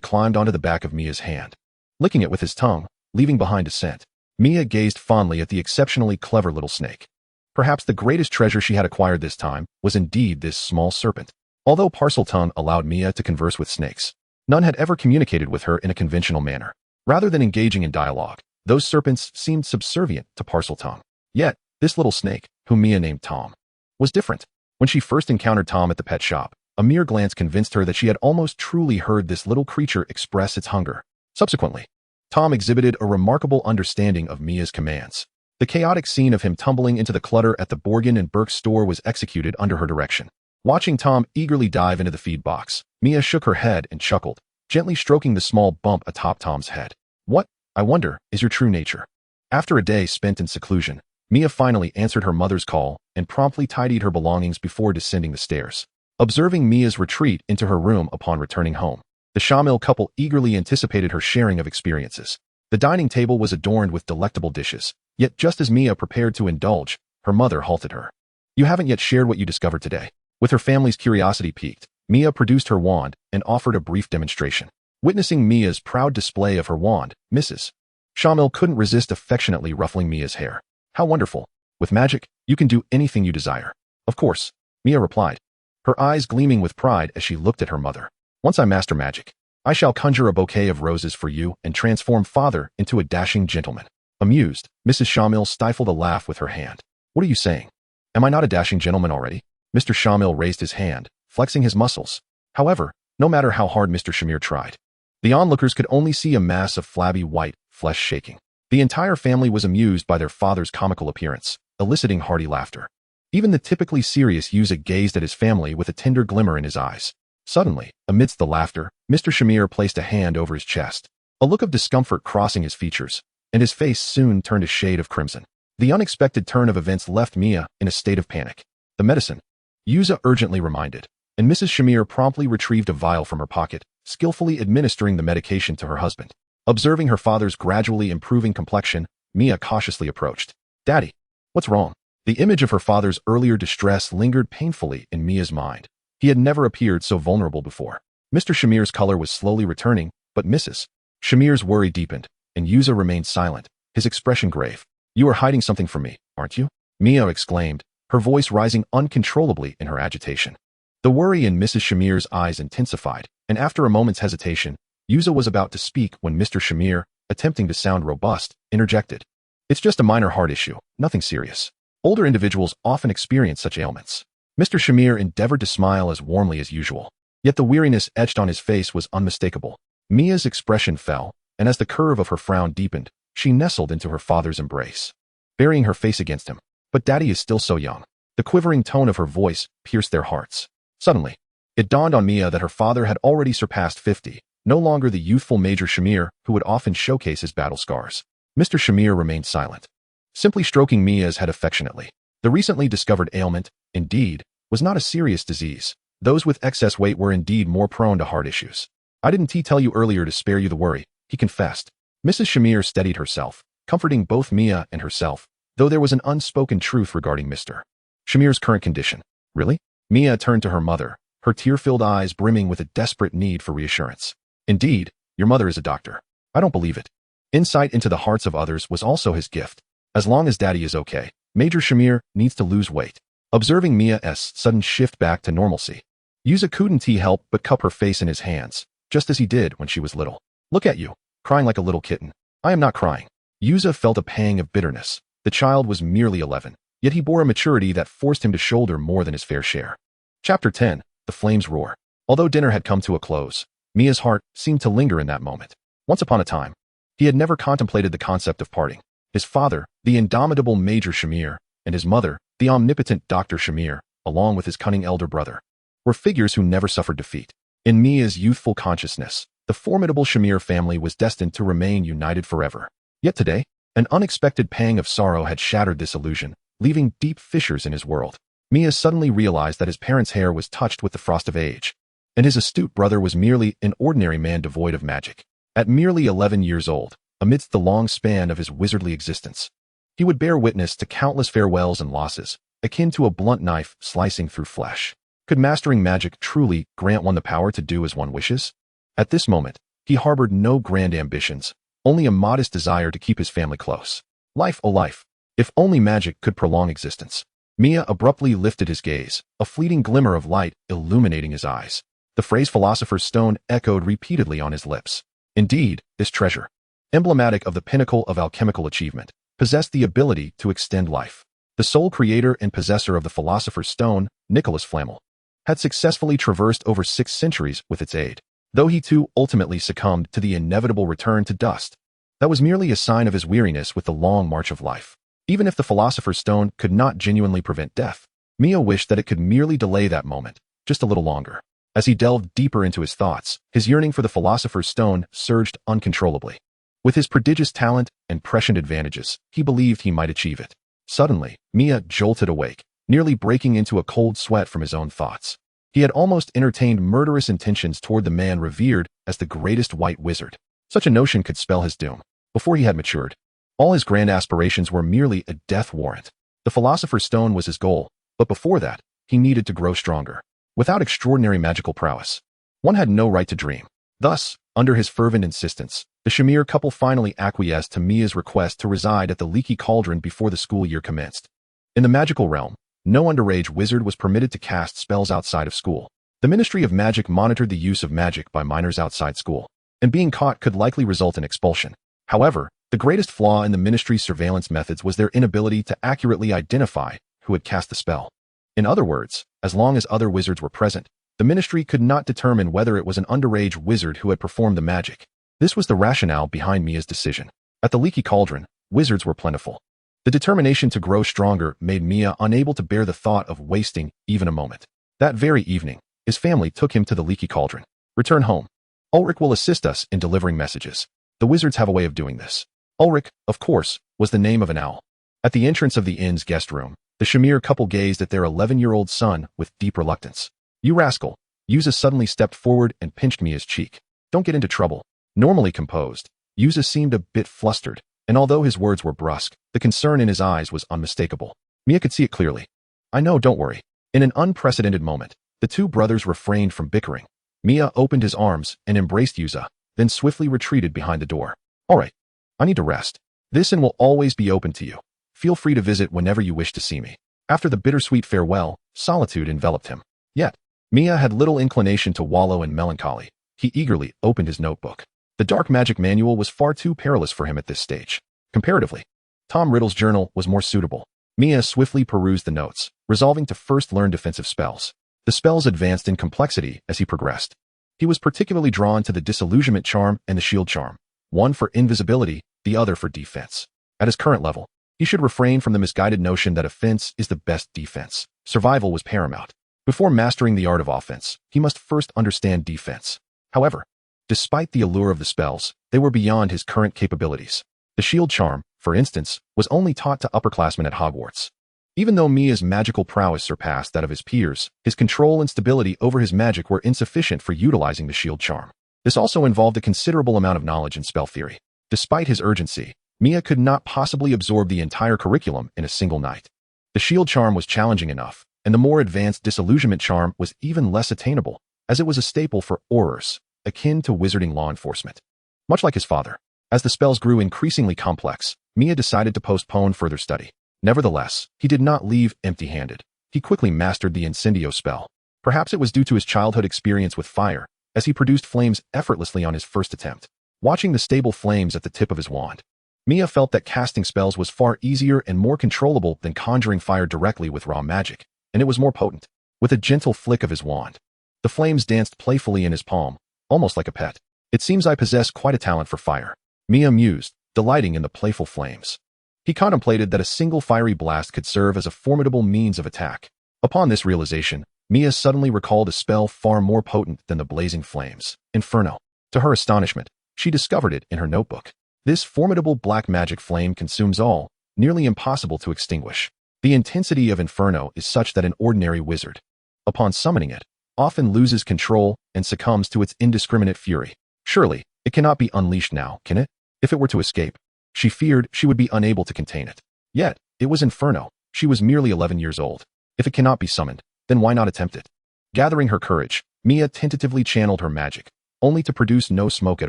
climbed onto the back of Mia's hand, licking it with his tongue, leaving behind a scent. Mia gazed fondly at the exceptionally clever little snake. Perhaps the greatest treasure she had acquired this time was indeed this small serpent. Although Parseltongue allowed Mia to converse with snakes, none had ever communicated with her in a conventional manner. Rather than engaging in dialogue, those serpents seemed subservient to Parseltongue. Yet, this little snake, whom Mia named Tom, was different. When she first encountered Tom at the pet shop, a mere glance convinced her that she had almost truly heard this little creature express its hunger. Subsequently, Tom exhibited a remarkable understanding of Mia's commands. The chaotic scene of him tumbling into the clutter at the Borgin and Burke store was executed under her direction. Watching Tom eagerly dive into the feed box, Mia shook her head and chuckled, gently stroking the small bump atop Tom's head. What, I wonder, is your true nature? After a day spent in seclusion, Mia finally answered her mother's call and promptly tidied her belongings before descending the stairs. Observing Mia's retreat into her room upon returning home, the Shamil couple eagerly anticipated her sharing of experiences. The dining table was adorned with delectable dishes, yet just as Mia prepared to indulge, her mother halted her. You haven't yet shared what you discovered today. With her family's curiosity piqued, Mia produced her wand and offered a brief demonstration. Witnessing Mia's proud display of her wand, Mrs. Shamil couldn't resist affectionately ruffling Mia's hair. How wonderful. With magic, you can do anything you desire. Of course, Mia replied, her eyes gleaming with pride as she looked at her mother. Once I master magic, I shall conjure a bouquet of roses for you and transform father into a dashing gentleman. Amused, Mrs. Shamil stifled a laugh with her hand. What are you saying? Am I not a dashing gentleman already? Mr. Shamil raised his hand, flexing his muscles. However, no matter how hard Mr. Shamir tried, the onlookers could only see a mass of flabby white flesh shaking. The entire family was amused by their father's comical appearance, eliciting hearty laughter. Even the typically serious Yuza gazed at his family with a tender glimmer in his eyes. Suddenly, amidst the laughter, Mr. Shamir placed a hand over his chest, a look of discomfort crossing his features, and his face soon turned a shade of crimson. The unexpected turn of events left Mia in a state of panic. The medicine, Yuza urgently reminded, and Mrs. Shamir promptly retrieved a vial from her pocket, skillfully administering the medication to her husband. Observing her father's gradually improving complexion, Mia cautiously approached. Daddy, what's wrong? The image of her father's earlier distress lingered painfully in Mia's mind. He had never appeared so vulnerable before. Mr. Shamir's color was slowly returning, but Mrs. Shamir's worry deepened, and Yuza remained silent, his expression grave. You are hiding something from me, aren't you? Mia exclaimed, her voice rising uncontrollably in her agitation. The worry in Mrs. Shamir's eyes intensified, and after a moment's hesitation, Yuza was about to speak when Mr. Shamir, attempting to sound robust, interjected. It's just a minor heart issue, nothing serious. Older individuals often experience such ailments. Mr. Shamir endeavored to smile as warmly as usual, yet the weariness etched on his face was unmistakable. Mia's expression fell, and as the curve of her frown deepened, she nestled into her father's embrace, burying her face against him. But Daddy is still so young. The quivering tone of her voice pierced their hearts. Suddenly, it dawned on Mia that her father had already surpassed 50, no longer the youthful Major Shamir who would often showcase his battle scars. Mr. Shamir remained silent, simply stroking Mia's head affectionately. The recently discovered ailment, indeed, was not a serious disease. Those with excess weight were indeed more prone to heart issues. I didn't tell you earlier to spare you the worry, he confessed. Mrs. Shamir steadied herself, comforting both Mia and herself, though there was an unspoken truth regarding Mr. Shamir's current condition. Really? Mia turned to her mother, her tear-filled eyes brimming with a desperate need for reassurance. Indeed, your mother is a doctor. I don't believe it. Insight into the hearts of others was also his gift. As long as Daddy is okay, Major Shamir needs to lose weight. Observing Mia's sudden shift back to normalcy, Yuza couldn't help but cup her face in his hands, just as he did when she was little. Look at you, crying like a little kitten. I am not crying. Yuza felt a pang of bitterness. The child was merely 11, yet he bore a maturity that forced him to shoulder more than his fair share. Chapter 10. The Flames Roar. Although dinner had come to a close, Mia's heart seemed to linger in that moment. Once upon a time, he had never contemplated the concept of parting. His father, the indomitable Major Shamir, and his mother, the omnipotent Dr. Shamir, along with his cunning elder brother, were figures who never suffered defeat. In Mia's youthful consciousness, the formidable Shamir family was destined to remain united forever. Yet today, an unexpected pang of sorrow had shattered this illusion, leaving deep fissures in his world. Mia suddenly realized that his parents' hair was touched with the frost of age, and his astute brother was merely an ordinary man devoid of magic. At merely 11 years old, amidst the long span of his wizardly existence, he would bear witness to countless farewells and losses, akin to a blunt knife slicing through flesh. Could mastering magic truly grant one the power to do as one wishes? At this moment, he harbored no grand ambitions, only a modest desire to keep his family close. Life, oh life, if only magic could prolong existence. Mia abruptly lifted his gaze, a fleeting glimmer of light illuminating his eyes. The phrase Philosopher's Stone echoed repeatedly on his lips. Indeed, this treasure, emblematic of the pinnacle of alchemical achievement, possessed the ability to extend life. The sole creator and possessor of the Philosopher's Stone, Nicholas Flamel, had successfully traversed over 6 centuries with its aid. Though he too ultimately succumbed to the inevitable return to dust, that was merely a sign of his weariness with the long march of life. Even if the Philosopher's Stone could not genuinely prevent death, Mia wished that it could merely delay that moment, just a little longer. As he delved deeper into his thoughts, his yearning for the Philosopher's Stone surged uncontrollably. With his prodigious talent and prescient advantages, he believed he might achieve it. Suddenly, Mia jolted awake, nearly breaking into a cold sweat from his own thoughts. He had almost entertained murderous intentions toward the man revered as the greatest white wizard. Such a notion could spell his doom. Before he had matured, all his grand aspirations were merely a death warrant. The Philosopher's Stone was his goal, but before that, he needed to grow stronger. Without extraordinary magical prowess, one had no right to dream. Thus, under his fervent insistence, the Shamir couple finally acquiesced to Mia's request to reside at the Leaky Cauldron before the school year commenced. In the magical realm, no underage wizard was permitted to cast spells outside of school. The Ministry of Magic monitored the use of magic by minors outside school, and being caught could likely result in expulsion. However, the greatest flaw in the Ministry's surveillance methods was their inability to accurately identify who had cast the spell. In other words, as long as other wizards were present, the Ministry could not determine whether it was an underage wizard who had performed the magic. This was the rationale behind Mia's decision. At the Leaky Cauldron, wizards were plentiful. The determination to grow stronger made Mia unable to bear the thought of wasting even a moment. That very evening, his family took him to the Leaky Cauldron. Return home. Ulrich will assist us in delivering messages. The wizards have a way of doing this. Ulrich, of course, was the name of an owl. At the entrance of the inn's guest room, the Shamir couple gazed at their 11-year-old son with deep reluctance. You rascal. Yuza suddenly stepped forward and pinched Mia's cheek. Don't get into trouble. Normally composed, Yuza seemed a bit flustered, and although his words were brusque, the concern in his eyes was unmistakable. Mia could see it clearly. I know, don't worry. In an unprecedented moment, the two brothers refrained from bickering. Mia opened his arms and embraced Yuza, then swiftly retreated behind the door. All right. I need to rest. This inn will always be open to you. Feel free to visit whenever you wish to see me. After the bittersweet farewell, solitude enveloped him. Yet, Mia had little inclination to wallow in melancholy. He eagerly opened his notebook. The dark magic manual was far too perilous for him at this stage. Comparatively, Tom Riddle's journal was more suitable. Mia swiftly perused the notes, resolving to first learn defensive spells. The spells advanced in complexity as he progressed. He was particularly drawn to the disillusionment charm and the shield charm, one for invisibility, the other for defense. At his current level, he should refrain from the misguided notion that offense is the best defense. Survival was paramount. Before mastering the art of offense, he must first understand defense. However, despite the allure of the spells, they were beyond his current capabilities. The shield charm, for instance, was only taught to upperclassmen at Hogwarts. Even though Mia's magical prowess surpassed that of his peers, his control and stability over his magic were insufficient for utilizing the shield charm. This also involved a considerable amount of knowledge in spell theory. Despite his urgency, Mia could not possibly absorb the entire curriculum in a single night. The shield charm was challenging enough, and the more advanced disillusionment charm was even less attainable, as it was a staple for aurors, akin to wizarding law enforcement. Much like his father, as the spells grew increasingly complex, Mia decided to postpone further study. Nevertheless, he did not leave empty-handed. He he quickly mastered the incendio spell. Perhaps it was due to his childhood experience with fire, as he produced flames effortlessly on his first attempt. Watching the stable flames at the tip of his wand, Mia felt that casting spells was far easier and more controllable than conjuring fire directly with raw magic, and it was more potent. With a gentle flick of his wand, the flames danced playfully in his palm, almost like a pet. It seems I possess quite a talent for fire, Mia mused, delighting in the playful flames. He contemplated that a single fiery blast could serve as a formidable means of attack. Upon this realization, Mia suddenly recalled a spell far more potent than the blazing flames, Inferno. To her astonishment, she discovered it in her notebook. This formidable black magic flame consumes all, nearly impossible to extinguish. The intensity of Inferno is such that an ordinary wizard, upon summoning it, often loses control and succumbs to its indiscriminate fury. Surely, it cannot be unleashed now, can it? If it were to escape, she feared she would be unable to contain it. Yet, it was Inferno. She was merely 11 years old. If it cannot be summoned, then why not attempt it? Gathering her courage, Mia tentatively channeled her magic, only to produce no smoke at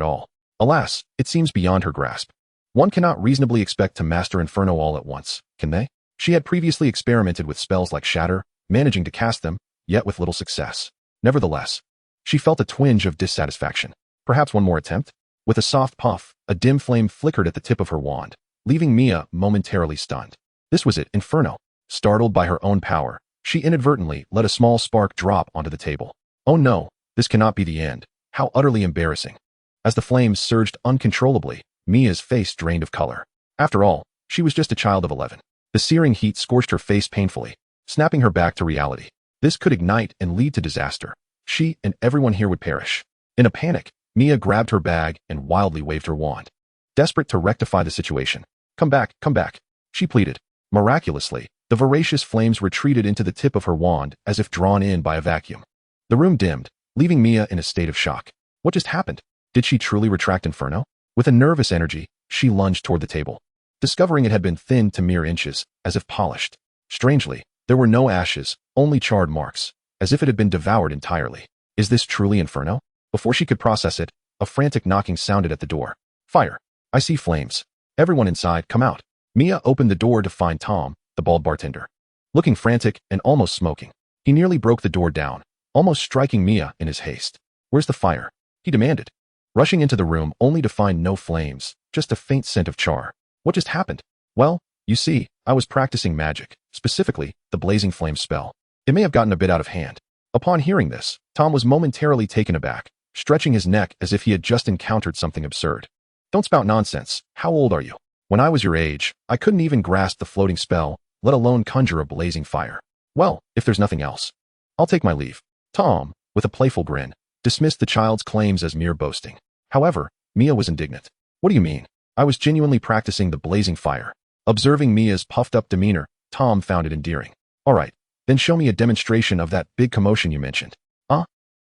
all. Alas, it seems beyond her grasp. One cannot reasonably expect to master Inferno all at once, can they? She had previously experimented with spells like Shatter, managing to cast them, yet with little success. Nevertheless, she felt a twinge of dissatisfaction. Perhaps one more attempt? With a soft puff, a dim flame flickered at the tip of her wand, leaving Mia momentarily stunned. This was it, Inferno. Startled by her own power, she inadvertently let a small spark drop onto the table. Oh no, this cannot be the end. How utterly embarrassing. As the flames surged uncontrollably, Mia's face drained of color. After all, she was just a child of 11. The searing heat scorched her face painfully, snapping her back to reality. This could ignite and lead to disaster. She and everyone here would perish. In a panic, Mia grabbed her bag and wildly waved her wand. Desperate to rectify the situation. Come back, she pleaded. Miraculously, the voracious flames retreated into the tip of her wand as if drawn in by a vacuum. The room dimmed, leaving Mia in a state of shock. What just happened? Did she truly retract Inferno? With a nervous energy, she lunged toward the table, discovering it had been thinned to mere inches, as if polished. Strangely, there were no ashes, only charred marks, as if it had been devoured entirely. Is this truly Inferno? Before she could process it, a frantic knocking sounded at the door. Fire! I see flames. Everyone inside, come out. Mia opened the door to find Tom, the bald bartender. Looking frantic and almost smoking, he nearly broke the door down, almost striking Mia in his haste. Where's the fire? He demanded, rushing into the room only to find no flames, just a faint scent of char. What just happened? Well, you see, I was practicing magic, specifically, the blazing flame spell. It may have gotten a bit out of hand. Upon hearing this, Tom was momentarily taken aback, stretching his neck as if he had just encountered something absurd. Don't spout nonsense. How old are you? When I was your age, I couldn't even grasp the floating spell, let alone conjure a blazing fire. Well, if there's nothing else, I'll take my leave. Tom, with a playful grin, dismissed the child's claims as mere boasting. However, Mia was indignant. What do you mean? I was genuinely practicing the blazing fire. Observing Mia's puffed-up demeanor, Tom found it endearing. All right, then show me a demonstration of that big commotion you mentioned.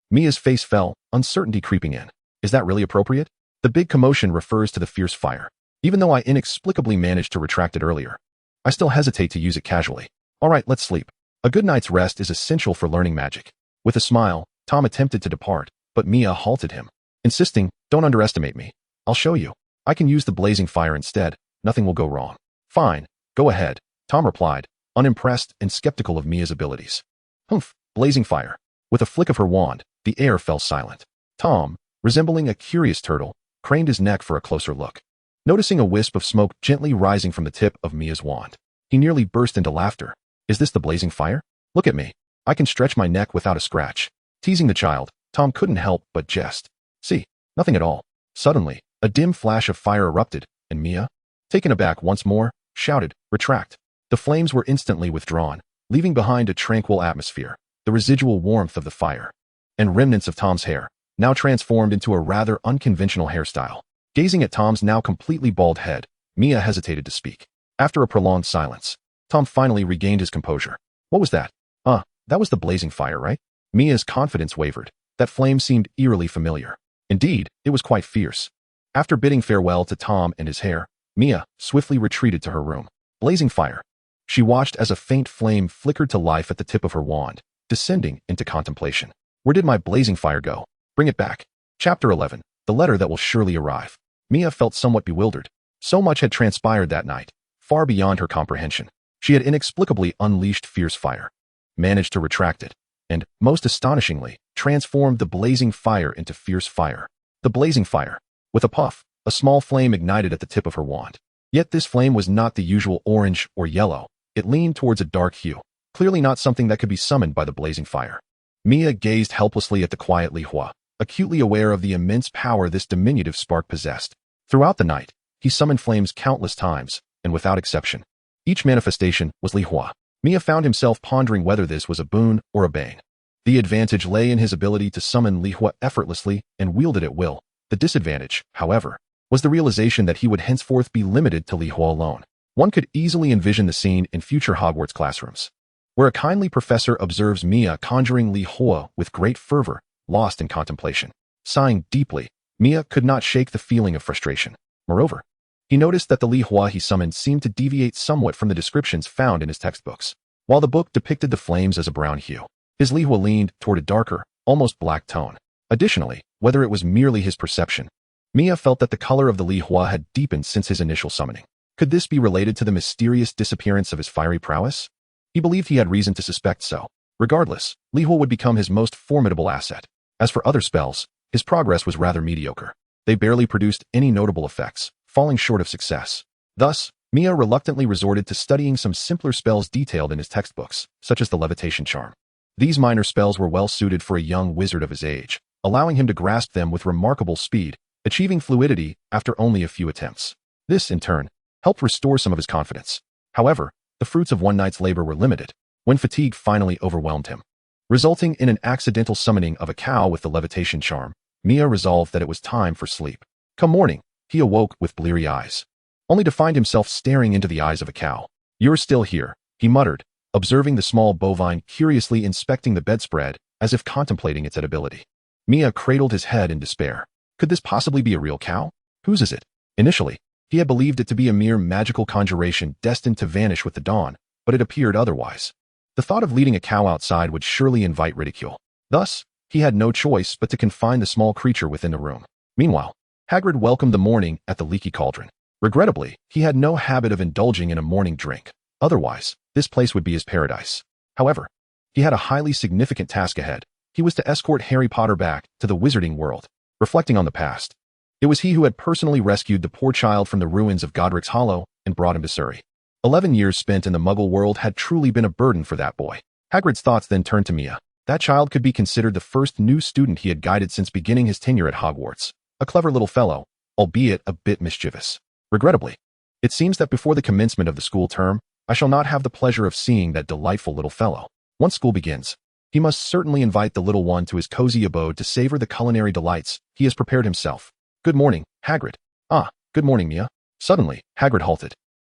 Mia's face fell, uncertainty creeping in. Is that really appropriate? The big commotion refers to the fierce fire. Even though I inexplicably managed to retract it earlier, I still hesitate to use it casually. All right, let's sleep. A good night's rest is essential for learning magic. With a smile, Tom attempted to depart, but Mia halted him, insisting, don't underestimate me. I'll show you. I can use the blazing fire instead. Nothing will go wrong. Fine, go ahead, Tom replied, unimpressed and skeptical of Mia's abilities. Humph, blazing fire. With a flick of her wand, the air fell silent. Tom, resembling a curious turtle, craned his neck for a closer look. Noticing a wisp of smoke gently rising from the tip of Mia's wand, he nearly burst into laughter. Is this the blazing fire? Look at me. I can stretch my neck without a scratch. Teasing the child, Tom couldn't help but jest. See, nothing at all. Suddenly, a dim flash of fire erupted, and Mia, taken aback once more, shouted, retract. The flames were instantly withdrawn, leaving behind a tranquil atmosphere, the residual warmth of the fire, and remnants of Tom's hair, now transformed into a rather unconventional hairstyle. Gazing at Tom's now completely bald head, Mia hesitated to speak. After a prolonged silence, Tom finally regained his composure. What was that? That was the blazing fire, right? Mia's confidence wavered. That flame seemed eerily familiar. Indeed, it was quite fierce. After bidding farewell to Tom and his hair, Mia swiftly retreated to her room. Blazing fire. She watched as a faint flame flickered to life at the tip of her wand, descending into contemplation. Where did my blazing fire go? Bring it back. Chapter 11. The letter that will surely arrive. Mia felt somewhat bewildered. So much had transpired that night, far beyond her comprehension. She had inexplicably unleashed fierce fire. managed to retract it, and, most astonishingly, transformed the blazing fire into fierce fire. The blazing fire. With a puff, a small flame ignited at the tip of her wand. Yet this flame was not the usual orange or yellow. It leaned towards a dark hue, clearly not something that could be summoned by the blazing fire. Mia gazed helplessly at the quiet Li Hua, acutely aware of the immense power this diminutive spark possessed. Throughout the night, he summoned flames countless times, and without exception, each manifestation was Li Hua. Mia found himself pondering whether this was a boon or a bane. The advantage lay in his ability to summon Li Hua effortlessly and wield it at will. The disadvantage, however, was the realization that he would henceforth be limited to Li Hua alone. One could easily envision the scene in future Hogwarts classrooms, where a kindly professor observes Mia conjuring Li Hua with great fervor, lost in contemplation. Sighing deeply, Mia could not shake the feeling of frustration. Moreover, he noticed that the Li Hua he summoned seemed to deviate somewhat from the descriptions found in his textbooks. While the book depicted the flames as a brown hue, his Li Hua leaned toward a darker, almost black tone. Additionally, whether it was merely his perception, Mia felt that the color of the Li Hua had deepened since his initial summoning. Could this be related to the mysterious disappearance of his fiery prowess? He believed he had reason to suspect so. Regardless, Li Hua would become his most formidable asset. As for other spells, his progress was rather mediocre. They barely produced any notable effects, falling short of success. Thus, Mia reluctantly resorted to studying some simpler spells detailed in his textbooks, such as the levitation charm. These minor spells were well suited for a young wizard of his age, allowing him to grasp them with remarkable speed, achieving fluidity after only a few attempts. This, in turn, helped restore some of his confidence. However, the fruits of one night's labor were limited, when fatigue finally overwhelmed him. Resulting in an accidental summoning of a cow with the levitation charm, Mia resolved that it was time for sleep. Come morning, he awoke with bleary eyes, only to find himself staring into the eyes of a cow. You're still here, he muttered, observing the small bovine curiously inspecting the bedspread as if contemplating its edibility. Mia cradled his head in despair. Could this possibly be a real cow? Whose is it? Initially, he had believed it to be a mere magical conjuration destined to vanish with the dawn, but it appeared otherwise. The thought of leading a cow outside would surely invite ridicule. Thus, he had no choice but to confine the small creature within the room. Meanwhile, Hagrid welcomed the morning at the leaky cauldron. Regrettably, he had no habit of indulging in a morning drink. Otherwise, this place would be his paradise. However, he had a highly significant task ahead. He was to escort Harry Potter back to the Wizarding World. Reflecting on the past, it was he who had personally rescued the poor child from the ruins of Godric's Hollow and brought him to Surrey. 11 years spent in the Muggle world had truly been a burden for that boy. Hagrid's thoughts then turned to Mia. That child could be considered the first new student he had guided since beginning his tenure at Hogwarts. A clever little fellow, albeit a bit mischievous. Regrettably, it seems that before the commencement of the school term, I shall not have the pleasure of seeing that delightful little fellow. Once school begins, he must certainly invite the little one to his cozy abode to savor the culinary delights he has prepared himself. Good morning, Hagrid. Ah, good morning, Mia. Suddenly, Hagrid halted,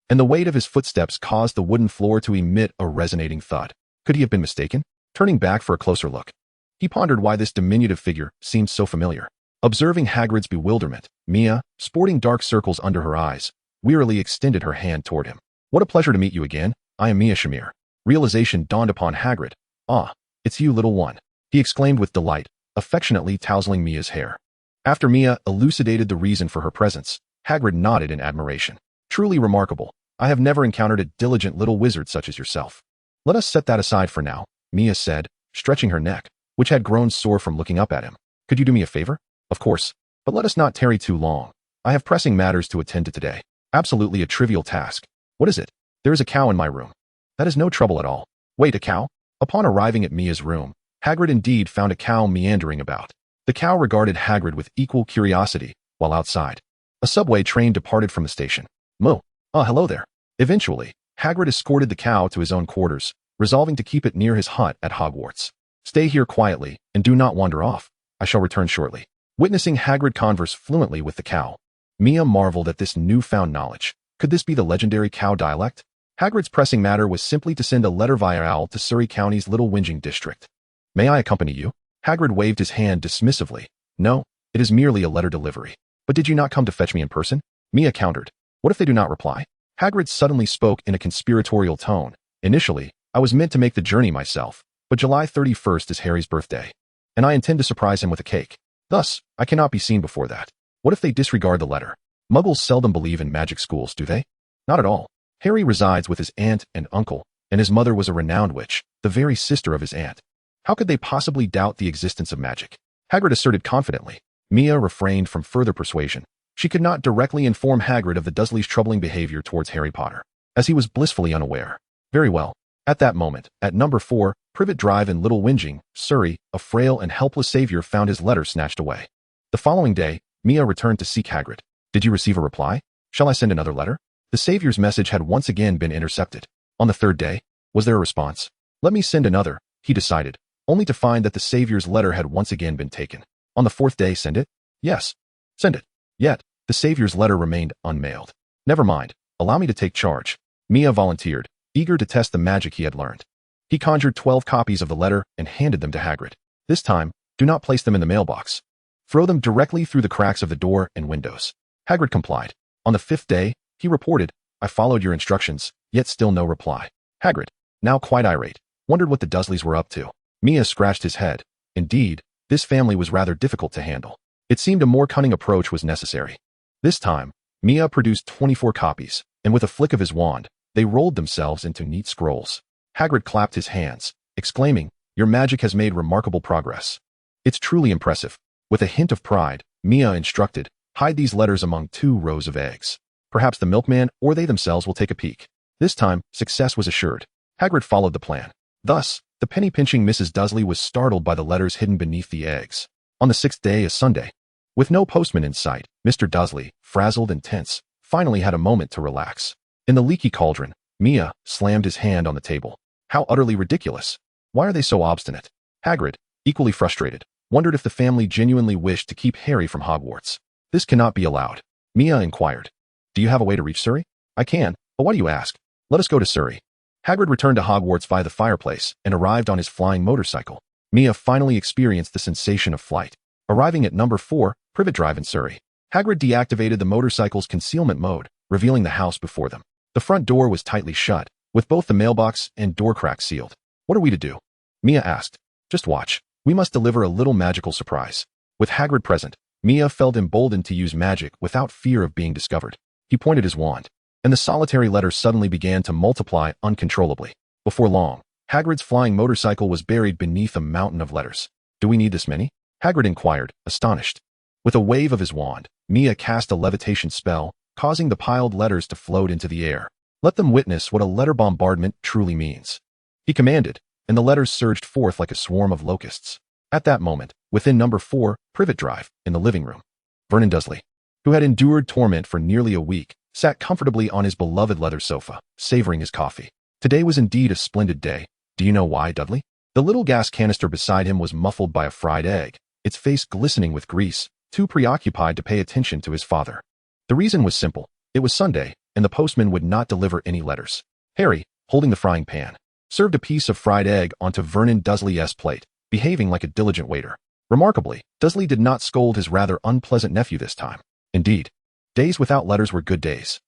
and the weight of his footsteps caused the wooden floor to emit a resonating thud. Could he have been mistaken? Turning back for a closer look, he pondered why this diminutive figure seemed so familiar. Observing Hagrid's bewilderment, Mia, sporting dark circles under her eyes, wearily extended her hand toward him. What a pleasure to meet you again. I am Mia Shamir. Realization dawned upon Hagrid. Ah, it's you, little one, he exclaimed with delight, affectionately tousling Mia's hair. After Mia elucidated the reason for her presence, Hagrid nodded in admiration. Truly remarkable. I have never encountered a diligent little wizard such as yourself. Let us set that aside for now, Mia said, stretching her neck, which had grown sore from looking up at him. Could you do me a favor? Of course, but let us not tarry too long. I have pressing matters to attend to today. Absolutely a trivial task. What is it? There is a cow in my room. That is no trouble at all. Wait, a cow? Upon arriving at Mia's room, Hagrid indeed found a cow meandering about. The cow regarded Hagrid with equal curiosity, while outside, a subway train departed from the station. Moo. Ah, hello there. Eventually, Hagrid escorted the cow to his own quarters, resolving to keep it near his hut at Hogwarts. Stay here quietly, and do not wander off. I shall return shortly. Witnessing Hagrid converse fluently with the cow, Mia marveled at this newfound knowledge. Could this be the legendary cow dialect? Hagrid's pressing matter was simply to send a letter via owl to Surrey County's Little Whinging district. May I accompany you? Hagrid waved his hand dismissively. No, it is merely a letter delivery. But did you not come to fetch me in person? Mia countered. What if they do not reply? Hagrid suddenly spoke in a conspiratorial tone. Initially, I was meant to make the journey myself, but July 31st is Harry's birthday, and I intend to surprise him with a cake. Thus, I cannot be seen before that. What if they disregard the letter? Muggles seldom believe in magic schools, do they? Not at all. Harry resides with his aunt and uncle, and his mother was a renowned witch. the very sister of his aunt. How could they possibly doubt the existence of magic? Hagrid asserted confidently. Mia refrained from further persuasion. She could not directly inform Hagrid of the Dursleys' troubling behavior towards Harry Potter, as he was blissfully unaware. Very well. At that moment, at number 4, Privet Drive in Little Whinging, Surrey, a frail and helpless savior found his letter snatched away. The following day, Mia returned to seek Hagrid. Did you receive a reply? Shall I send another letter? The savior's message had once again been intercepted. On the third day, was there a response? Let me send another, he decided, only to find that the savior's letter had once again been taken. On the fourth day, send it? Yes. Send it. Yet, the savior's letter remained unmailed. Never mind, allow me to take charge. Mia volunteered, eager to test the magic he had learned. He conjured 12 copies of the letter and handed them to Hagrid. This time, do not place them in the mailbox. Throw them directly through the cracks of the door and windows. Hagrid complied. On the 5th day, he reported, I followed your instructions, yet still no reply. Hagrid, now quite irate, wondered what the Dursleys were up to. Mia scratched his head. Indeed, this family was rather difficult to handle. It seemed a more cunning approach was necessary. This time, Mia produced 24 copies, and with a flick of his wand, they rolled themselves into neat scrolls. Hagrid clapped his hands, exclaiming, Your magic has made remarkable progress. It's truly impressive. With a hint of pride, Mia instructed, hide these letters among 2 rows of eggs. Perhaps the milkman or they themselves will take a peek. This time, success was assured. Hagrid followed the plan. Thus, the penny-pinching Mrs. Dursley was startled by the letters hidden beneath the eggs. On the 6th day, a Sunday, with no postman in sight, Mr. Dursley, frazzled and tense, finally had a moment to relax. In the leaky cauldron, Mia slammed his hand on the table. How utterly ridiculous. Why are they so obstinate? Hagrid, equally frustrated, wondered if the family genuinely wished to keep Harry from Hogwarts. This cannot be allowed. Mia inquired. Do you have a way to reach Surrey? I can, but why do you ask? Let us go to Surrey. Hagrid returned to Hogwarts via the fireplace and arrived on his flying motorcycle. Mia finally experienced the sensation of flight. Arriving at number 4, Privet Drive in Surrey, Hagrid deactivated the motorcycle's concealment mode, revealing the house before them. The front door was tightly shut, with both the mailbox and door cracks sealed. What are we to do? Mia asked. Just watch. We must deliver a little magical surprise. With Hagrid present, Mia felt emboldened to use magic without fear of being discovered. He pointed his wand, and the solitary letters suddenly began to multiply uncontrollably. Before long, Hagrid's flying motorcycle was buried beneath a mountain of letters. Do we need this many? Hagrid inquired, astonished. With a wave of his wand, Mia cast a levitation spell, causing the piled letters to float into the air. Let them witness what a letter bombardment truly means. He commanded, and the letters surged forth like a swarm of locusts. At that moment, within number 4, Privet Drive, in the living room, Vernon Dursley, who had endured torment for nearly a week, sat comfortably on his beloved leather sofa, savoring his coffee. Today was indeed a splendid day. Do you know why, Dudley? The little gas canister beside him was muffled by a fried egg, its face glistening with grease, too preoccupied to pay attention to his father. The reason was simple. It was Sunday, and the postman would not deliver any letters. Harry, holding the frying pan, served a piece of fried egg onto Vernon Dursley's plate, behaving like a diligent waiter. Remarkably, Dursley did not scold his rather unpleasant nephew this time. Indeed, days without letters were good days.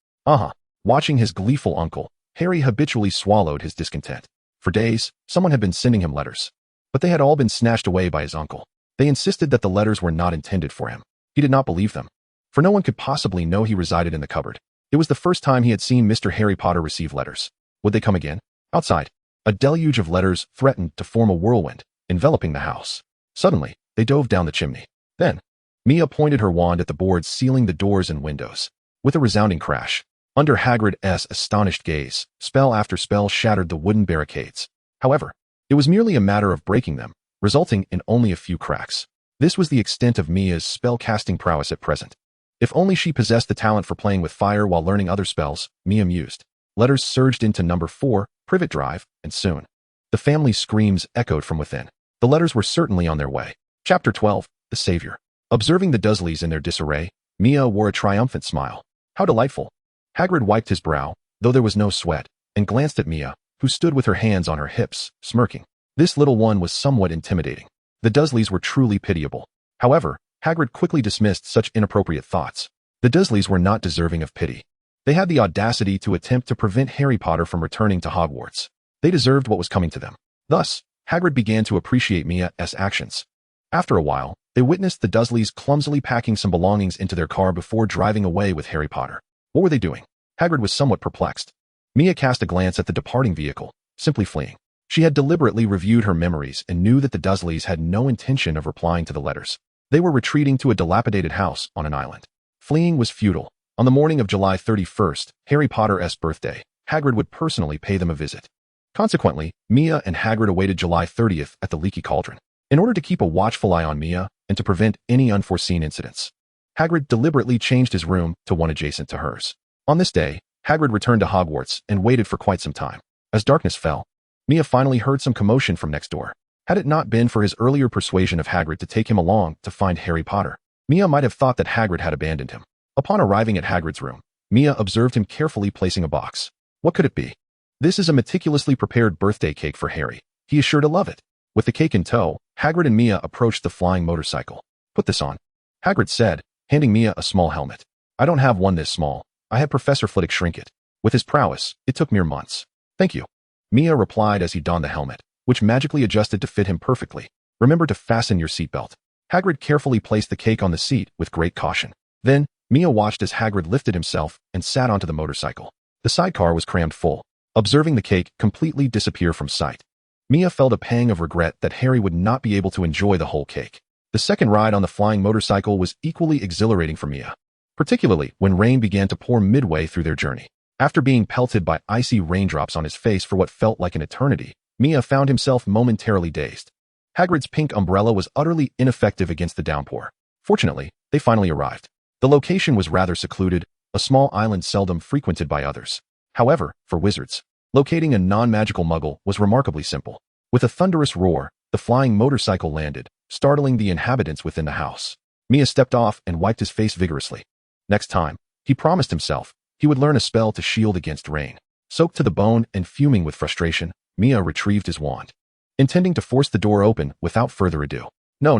Watching his gleeful uncle, Harry habitually swallowed his discontent. For days, someone had been sending him letters, but they had all been snatched away by his uncle. They insisted that the letters were not intended for him. He did not believe them, for no one could possibly know he resided in the cupboard. It was the first time he had seen Mr. Harry Potter receive letters. Would they come again? Outside, a deluge of letters threatened to form a whirlwind, enveloping the house. Suddenly, they dove down the chimney. Then, Mia pointed her wand at the boards sealing the doors and windows. With a resounding crash, under Hagrid's astonished gaze, spell after spell shattered the wooden barricades. However, it was merely a matter of breaking them, resulting in only a few cracks. This was the extent of Mia's spell-casting prowess at present. If only she possessed the talent for playing with fire while learning other spells, Mia mused. Letters surged into number 4, Privet Drive, and soon, the family's screams echoed from within. The letters were certainly on their way. Chapter 12, The Savior. Observing the Dursleys in their disarray, Mia wore a triumphant smile. How delightful. Hagrid wiped his brow, though there was no sweat, and glanced at Mia, who stood with her hands on her hips, smirking. This little one was somewhat intimidating. The Dursleys were truly pitiable. However, Hagrid quickly dismissed such inappropriate thoughts. The Dursleys were not deserving of pity. They had the audacity to attempt to prevent Harry Potter from returning to Hogwarts. They deserved what was coming to them. Thus, Hagrid began to appreciate Mia's actions. After a while, they witnessed the Dursleys clumsily packing some belongings into their car before driving away with Harry Potter. What were they doing? Hagrid was somewhat perplexed. Mia cast a glance at the departing vehicle, simply fleeing. She had deliberately reviewed her memories and knew that the Dursleys had no intention of replying to the letters. They were retreating to a dilapidated house on an island. Fleeing was futile. On the morning of July 31st, Harry Potter's birthday, Hagrid would personally pay them a visit. Consequently, Mia and Hagrid awaited July 30th at the Leaky Cauldron. In order to keep a watchful eye on Mia and to prevent any unforeseen incidents, Hagrid deliberately changed his room to one adjacent to hers. On this day, Hagrid returned to Hogwarts and waited for quite some time. As darkness fell, Mia finally heard some commotion from next door. Had it not been for his earlier persuasion of Hagrid to take him along to find Harry Potter, Mia might have thought that Hagrid had abandoned him. Upon arriving at Hagrid's room, Mia observed him carefully placing a box. What could it be? This is a meticulously prepared birthday cake for Harry. He is sure to love it. With the cake in tow, Hagrid and Mia approached the flying motorcycle. Put this on, Hagrid said, handing Mia a small helmet. I don't have one this small. I had Professor Flitwick shrink it. With his prowess, it took mere months. Thank you, Mia replied as he donned the helmet, which magically adjusted to fit him perfectly. Remember to fasten your seatbelt. Hagrid carefully placed the cake on the seat with great caution. Then, Mia watched as Hagrid lifted himself and sat onto the motorcycle. The sidecar was crammed full. Observing the cake completely disappear from sight, Mia felt a pang of regret that Harry would not be able to enjoy the whole cake. The second ride on the flying motorcycle was equally exhilarating for Mia, particularly when rain began to pour midway through their journey. After being pelted by icy raindrops on his face for what felt like an eternity, Mia found himself momentarily dazed. Hagrid's pink umbrella was utterly ineffective against the downpour. Fortunately, they finally arrived. The location was rather secluded, a small island seldom frequented by others. However, for wizards, locating a non-magical muggle was remarkably simple. With a thunderous roar, the flying motorcycle landed, startling the inhabitants within the house. Mia stepped off and wiped his face vigorously. Next time, he promised himself, he would learn a spell to shield against rain. Soaked to the bone and fuming with frustration, Mia retrieved his wand, intending to force the door open without further ado. No,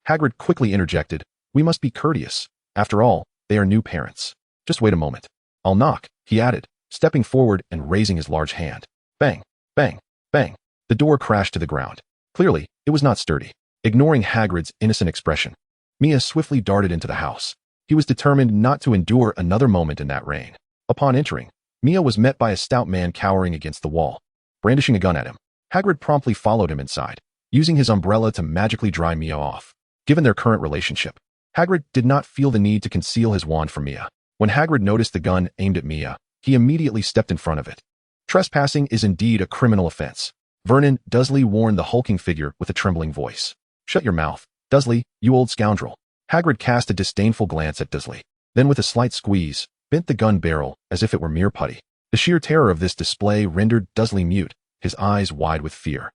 Hagrid quickly interjected. We must be courteous. After all, they are new parents. Just wait a moment. I'll knock, he added, stepping forward and raising his large hand. Bang, bang, bang. The door crashed to the ground. Clearly, it was not sturdy. Ignoring Hagrid's innocent expression, Mia swiftly darted into the house. He was determined not to endure another moment in that rain. Upon entering, Mia was met by a stout man cowering against the wall, brandishing a gun at him. Hagrid promptly followed him inside, using his umbrella to magically dry Mia off. Given their current relationship, Hagrid did not feel the need to conceal his wand from Mia. When Hagrid noticed the gun aimed at Mia, he immediately stepped in front of it. Trespassing is indeed a criminal offense. Vernon Dursley warned the hulking figure with a trembling voice. Shut your mouth, Dursley, you old scoundrel. Hagrid cast a disdainful glance at Dursley, then with a slight squeeze, bent the gun barrel as if it were mere putty. The sheer terror of this display rendered Dursley mute, his eyes wide with fear.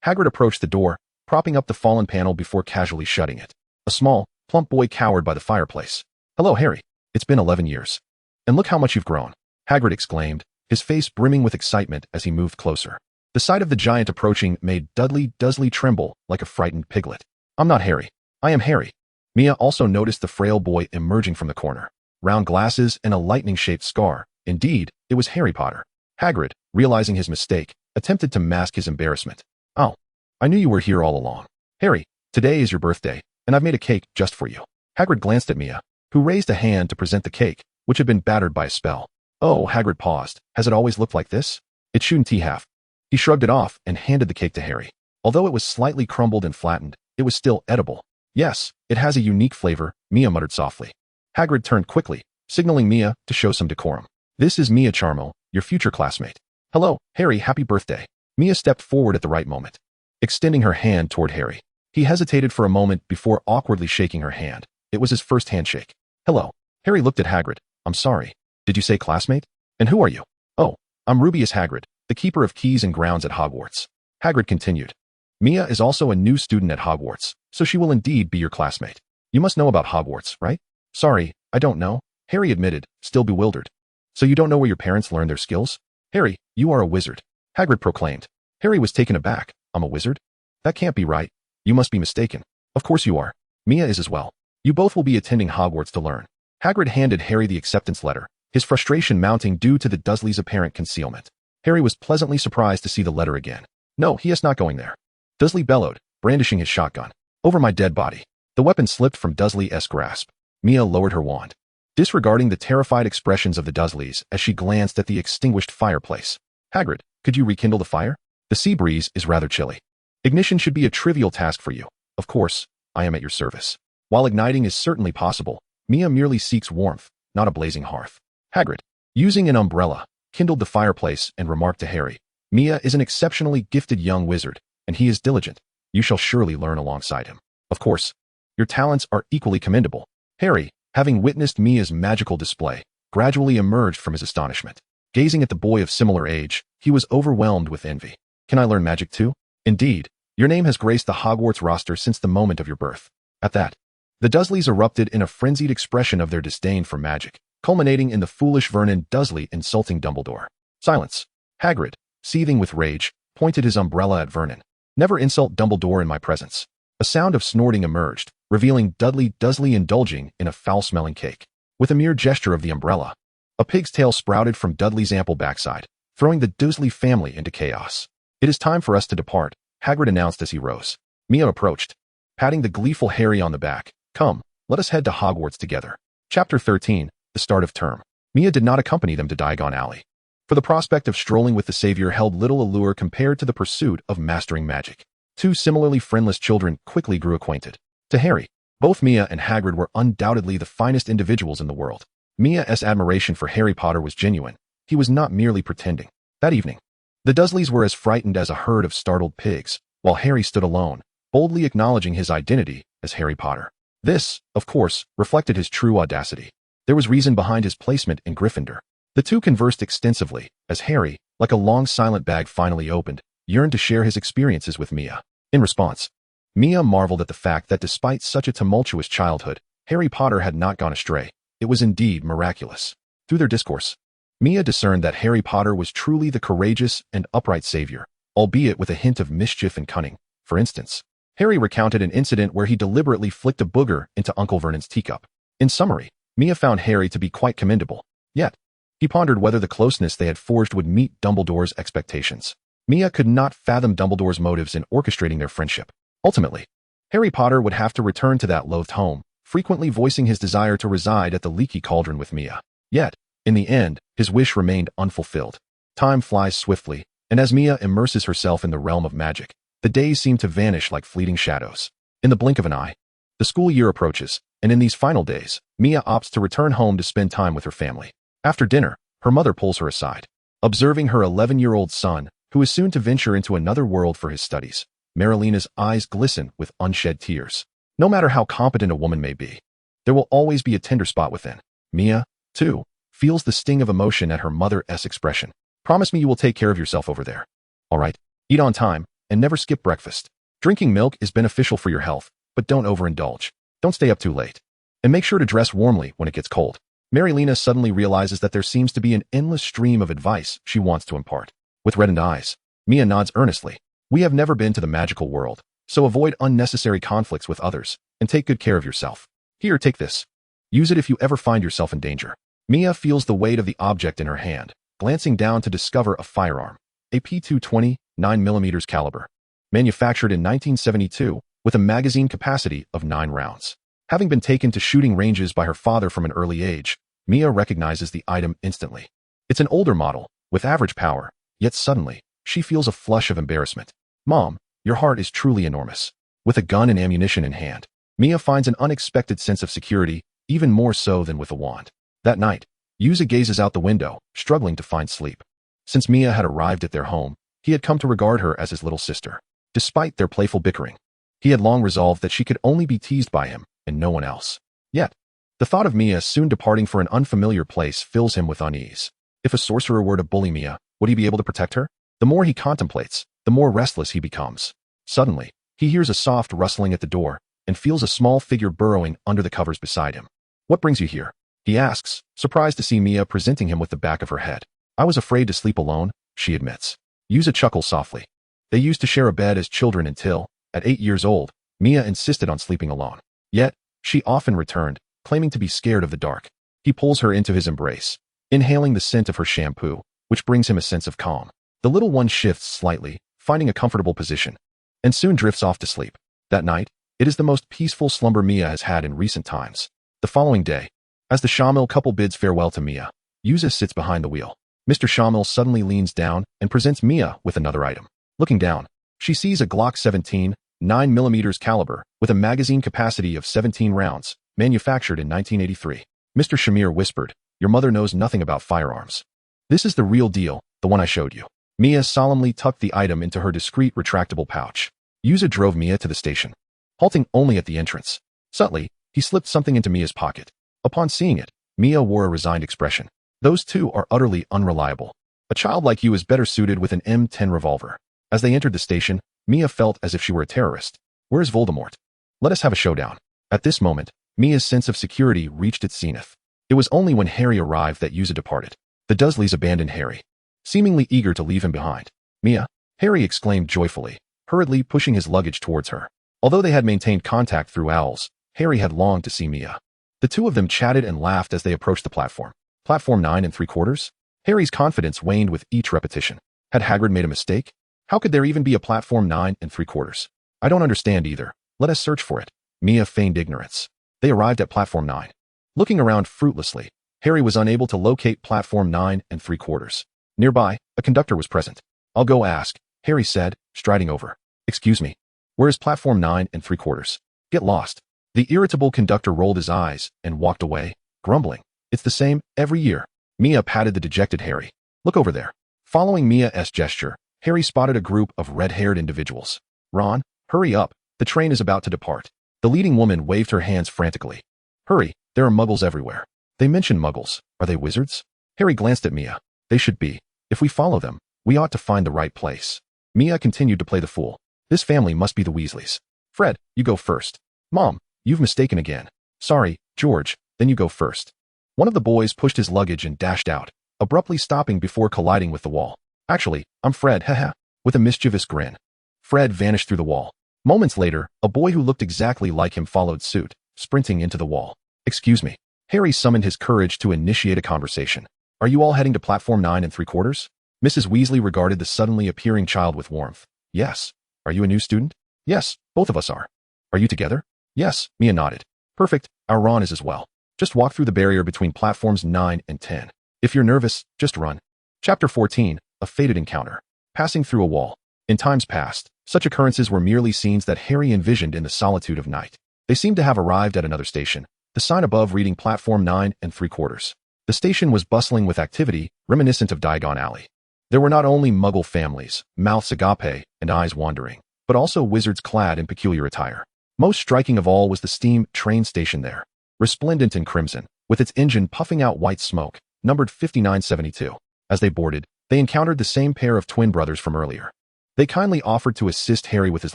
Hagrid approached the door, propping up the fallen panel before casually shutting it. A small, plump boy cowered by the fireplace. Hello, Harry. It's been 11 years. And look how much you've grown, Hagrid exclaimed, his face brimming with excitement as he moved closer. The sight of the giant approaching made Dudley Dursley tremble like a frightened piglet. I'm not Harry. I am Harry. Mia also noticed the frail boy emerging from the corner. Round glasses and a lightning-shaped scar. Indeed, it was Harry Potter. Hagrid, realizing his mistake, attempted to mask his embarrassment. Oh, I knew you were here all along. Harry, today is your birthday, and I've made a cake just for you. Hagrid glanced at Mia, who raised a hand to present the cake, which had been battered by a spell. Oh, Hagrid paused. Has it always looked like this? It shouldn't have. He shrugged it off and handed the cake to Harry. Although it was slightly crumbled and flattened, it was still edible. Yes, it has a unique flavor, Mia muttered softly. Hagrid turned quickly, signaling Mia to show some decorum. This is Mia Charmo, your future classmate. Hello, Harry, happy birthday. Mia stepped forward at the right moment, extending her hand toward Harry. He hesitated for a moment before awkwardly shaking her hand. It was his first handshake. Hello. Harry looked at Hagrid. I'm sorry. Did you say classmate? And who are you? Oh, I'm Rubius Hagrid, the keeper of keys and grounds at Hogwarts. Hagrid continued. Mia is also a new student at Hogwarts, so she will indeed be your classmate. You must know about Hogwarts, right? Sorry, I don't know, Harry admitted, still bewildered. So you don't know where your parents learned their skills? Harry, you are a wizard, Hagrid proclaimed. Harry was taken aback. I'm a wizard? That can't be right. You must be mistaken. Of course you are. Mia is as well. You both will be attending Hogwarts to learn. Hagrid handed Harry the acceptance letter, his frustration mounting due to the Dursleys' apparent concealment. Harry was pleasantly surprised to see the letter again. No, he is not going there. Dursley bellowed, brandishing his shotgun. Over my dead body. The weapon slipped from Dursley's grasp. Mia lowered her wand, disregarding the terrified expressions of the Dursleys as she glanced at the extinguished fireplace. Hagrid, could you rekindle the fire? The sea breeze is rather chilly. Ignition should be a trivial task for you. Of course, I am at your service. While igniting is certainly possible, Mia merely seeks warmth, not a blazing hearth. Hagrid, using an umbrella, kindled the fireplace and remarked to Harry, Mia is an exceptionally gifted young wizard, and he is diligent. You shall surely learn alongside him. Of course, your talents are equally commendable. Harry, having witnessed Mia's magical display, gradually emerged from his astonishment. Gazing at the boy of similar age, he was overwhelmed with envy. Can I learn magic too? Indeed, your name has graced the Hogwarts roster since the moment of your birth. At that, the Dursleys erupted in a frenzied expression of their disdain for magic, culminating in the foolish Vernon Dursley insulting Dumbledore. Silence. Hagrid, seething with rage, pointed his umbrella at Vernon. Never insult Dumbledore in my presence. A sound of snorting emerged, revealing Dudley Dursley indulging in a foul-smelling cake. With a mere gesture of the umbrella, a pig's tail sprouted from Dudley's ample backside, throwing the Dursley family into chaos. It is time for us to depart, Hagrid announced as he rose. Mia approached, patting the gleeful Harry on the back. Come, let us head to Hogwarts together. Chapter 13, the start of term. Mia did not accompany them to Diagon Alley, for the prospect of strolling with the savior held little allure compared to the pursuit of mastering magic. Two similarly friendless children quickly grew acquainted. To Harry, both Mia and Hagrid were undoubtedly the finest individuals in the world. Mia's admiration for Harry Potter was genuine. He was not merely pretending. That evening, the Dursleys were as frightened as a herd of startled pigs, while Harry stood alone, boldly acknowledging his identity as Harry Potter. This, of course, reflected his true audacity. There was reason behind his placement in Gryffindor. The two conversed extensively, as Harry, like a long silent bag finally opened, yearned to share his experiences with Mia. In response, Mia marveled at the fact that despite such a tumultuous childhood, Harry Potter had not gone astray. It was indeed miraculous. Through their discourse, Mia discerned that Harry Potter was truly the courageous and upright savior, albeit with a hint of mischief and cunning. For instance, Harry recounted an incident where he deliberately flicked a booger into Uncle Vernon's teacup. In summary, Mia found Harry to be quite commendable. Yet, he pondered whether the closeness they had forged would meet Dumbledore's expectations. Mia could not fathom Dumbledore's motives in orchestrating their friendship. Ultimately, Harry Potter would have to return to that loathed home, frequently voicing his desire to reside at the Leaky Cauldron with Mia. Yet, in the end, his wish remained unfulfilled. Time flies swiftly, and as Mia immerses herself in the realm of magic, the days seem to vanish like fleeting shadows. In the blink of an eye, the school year approaches, and in these final days, Mia opts to return home to spend time with her family. After dinner, her mother pulls her aside. Observing her 11-year-old son, who is soon to venture into another world for his studies, Marilina's eyes glisten with unshed tears. No matter how competent a woman may be, there will always be a tender spot within. Mia, too, feels the sting of emotion at her mother's expression. Promise me you will take care of yourself over there. All right, eat on time, and never skip breakfast. Drinking milk is beneficial for your health, but don't overindulge. Don't stay up too late. And make sure to dress warmly when it gets cold. Marilina suddenly realizes that there seems to be an endless stream of advice she wants to impart. With reddened eyes, Mia nods earnestly. We have never been to the magical world, so avoid unnecessary conflicts with others, and take good care of yourself. Here, take this. Use it if you ever find yourself in danger. Mia feels the weight of the object in her hand, glancing down to discover a firearm, a P220 9mm caliber, manufactured in 1972, with a magazine capacity of 9 rounds. Having been taken to shooting ranges by her father from an early age, Mia recognizes the item instantly. It's an older model, with average power, yet suddenly, she feels a flush of embarrassment. Mom, your heart is truly enormous. With a gun and ammunition in hand, Mia finds an unexpected sense of security, even more so than with a wand. That night, Yuza gazes out the window, struggling to find sleep. Since Mia had arrived at their home, he had come to regard her as his little sister. Despite their playful bickering, he had long resolved that she could only be teased by him, and no one else. Yet, the thought of Mia soon departing for an unfamiliar place fills him with unease. If a sorcerer were to bully Mia, would he be able to protect her? The more he contemplates, the more restless he becomes. Suddenly, he hears a soft rustling at the door, and feels a small figure burrowing under the covers beside him. What brings you here? He asks, surprised to see Mia presenting him with the back of her head. I was afraid to sleep alone, she admits. Yuza chuckles softly. They used to share a bed as children until, at 8 years old, Mia insisted on sleeping alone. Yet, she often returned, claiming to be scared of the dark. He pulls her into his embrace, inhaling the scent of her shampoo, which brings him a sense of calm. The little one shifts slightly, finding a comfortable position, and soon drifts off to sleep. That night, it is the most peaceful slumber Mia has had in recent times. The following day, as the Shamil couple bids farewell to Mia, Yuza sits behind the wheel. Mr. Shamil suddenly leans down and presents Mia with another item. Looking down, she sees a Glock 17, 9mm caliber, with a magazine capacity of 17 rounds, manufactured in 1983. Mr. Shamir whispered, "Your mother knows nothing about firearms. This is the real deal, the one I showed you." Mia solemnly tucked the item into her discreet retractable pouch. Yuza drove Mia to the station, halting only at the entrance. Subtly, he slipped something into Mia's pocket. Upon seeing it, Mia wore a resigned expression. "Those two are utterly unreliable. A child like you is better suited with an M10 revolver." As they entered the station, Mia felt as if she were a terrorist. "Where's Voldemort? Let us have a showdown." At this moment, Mia's sense of security reached its zenith. It was only when Harry arrived that Yuza departed. The Dursleys abandoned Harry, seemingly eager to leave him behind. "Mia," Harry exclaimed joyfully, hurriedly pushing his luggage towards her. Although they had maintained contact through owls, Harry had longed to see Mia. The two of them chatted and laughed as they approached the platform. Platform 9 3/4? Harry's confidence waned with each repetition. Had Hagrid made a mistake? How could there even be a platform 9 3/4? "I don't understand either. Let us search for it." Mia feigned ignorance. They arrived at platform 9. Looking around fruitlessly, Harry was unable to locate platform 9 3/4. Nearby, a conductor was present. "I'll go ask," Harry said, striding over. "Excuse me. Where is platform 9 3/4? Get lost." The irritable conductor rolled his eyes and walked away, grumbling. "It's the same every year." Mia patted the dejected Harry. "Look over there." Following Mia's gesture, Harry spotted a group of red-haired individuals. "Ron, hurry up. The train is about to depart." The leading woman waved her hands frantically. "Hurry, there are muggles everywhere." "They mentioned muggles. Are they wizards?" Harry glanced at Mia. "They should be. If we follow them, we ought to find the right place." Mia continued to play the fool. "This family must be the Weasleys. Fred, you go first." "Mom, you've mistaken again." "Sorry, George, then you go first." One of the boys pushed his luggage and dashed out, abruptly stopping before colliding with the wall. "Actually, I'm Fred, haha," with a mischievous grin. Fred vanished through the wall. Moments later, a boy who looked exactly like him followed suit, sprinting into the wall. "Excuse me." Harry summoned his courage to initiate a conversation. "Are you all heading to platform 9 3/4? Mrs. Weasley regarded the suddenly appearing child with warmth. "Yes." "Are you a new student?" "Yes, both of us are." "Are you together?" "Yes," Mia nodded. "Perfect, our Ron is as well. Just walk through the barrier between platforms 9 and 10. If you're nervous, just run." Chapter 14, A Fated Encounter. Passing through a wall. In times past, such occurrences were merely scenes that Harry envisioned in the solitude of night. They seemed to have arrived at another station, the sign above reading platform 9 3/4. The station was bustling with activity, reminiscent of Diagon Alley. There were not only muggle families, mouths agape, and eyes wandering, but also wizards clad in peculiar attire. Most striking of all was the steam train station there, resplendent in crimson, with its engine puffing out white smoke, numbered 5972. As they boarded, they encountered the same pair of twin brothers from earlier. They kindly offered to assist Harry with his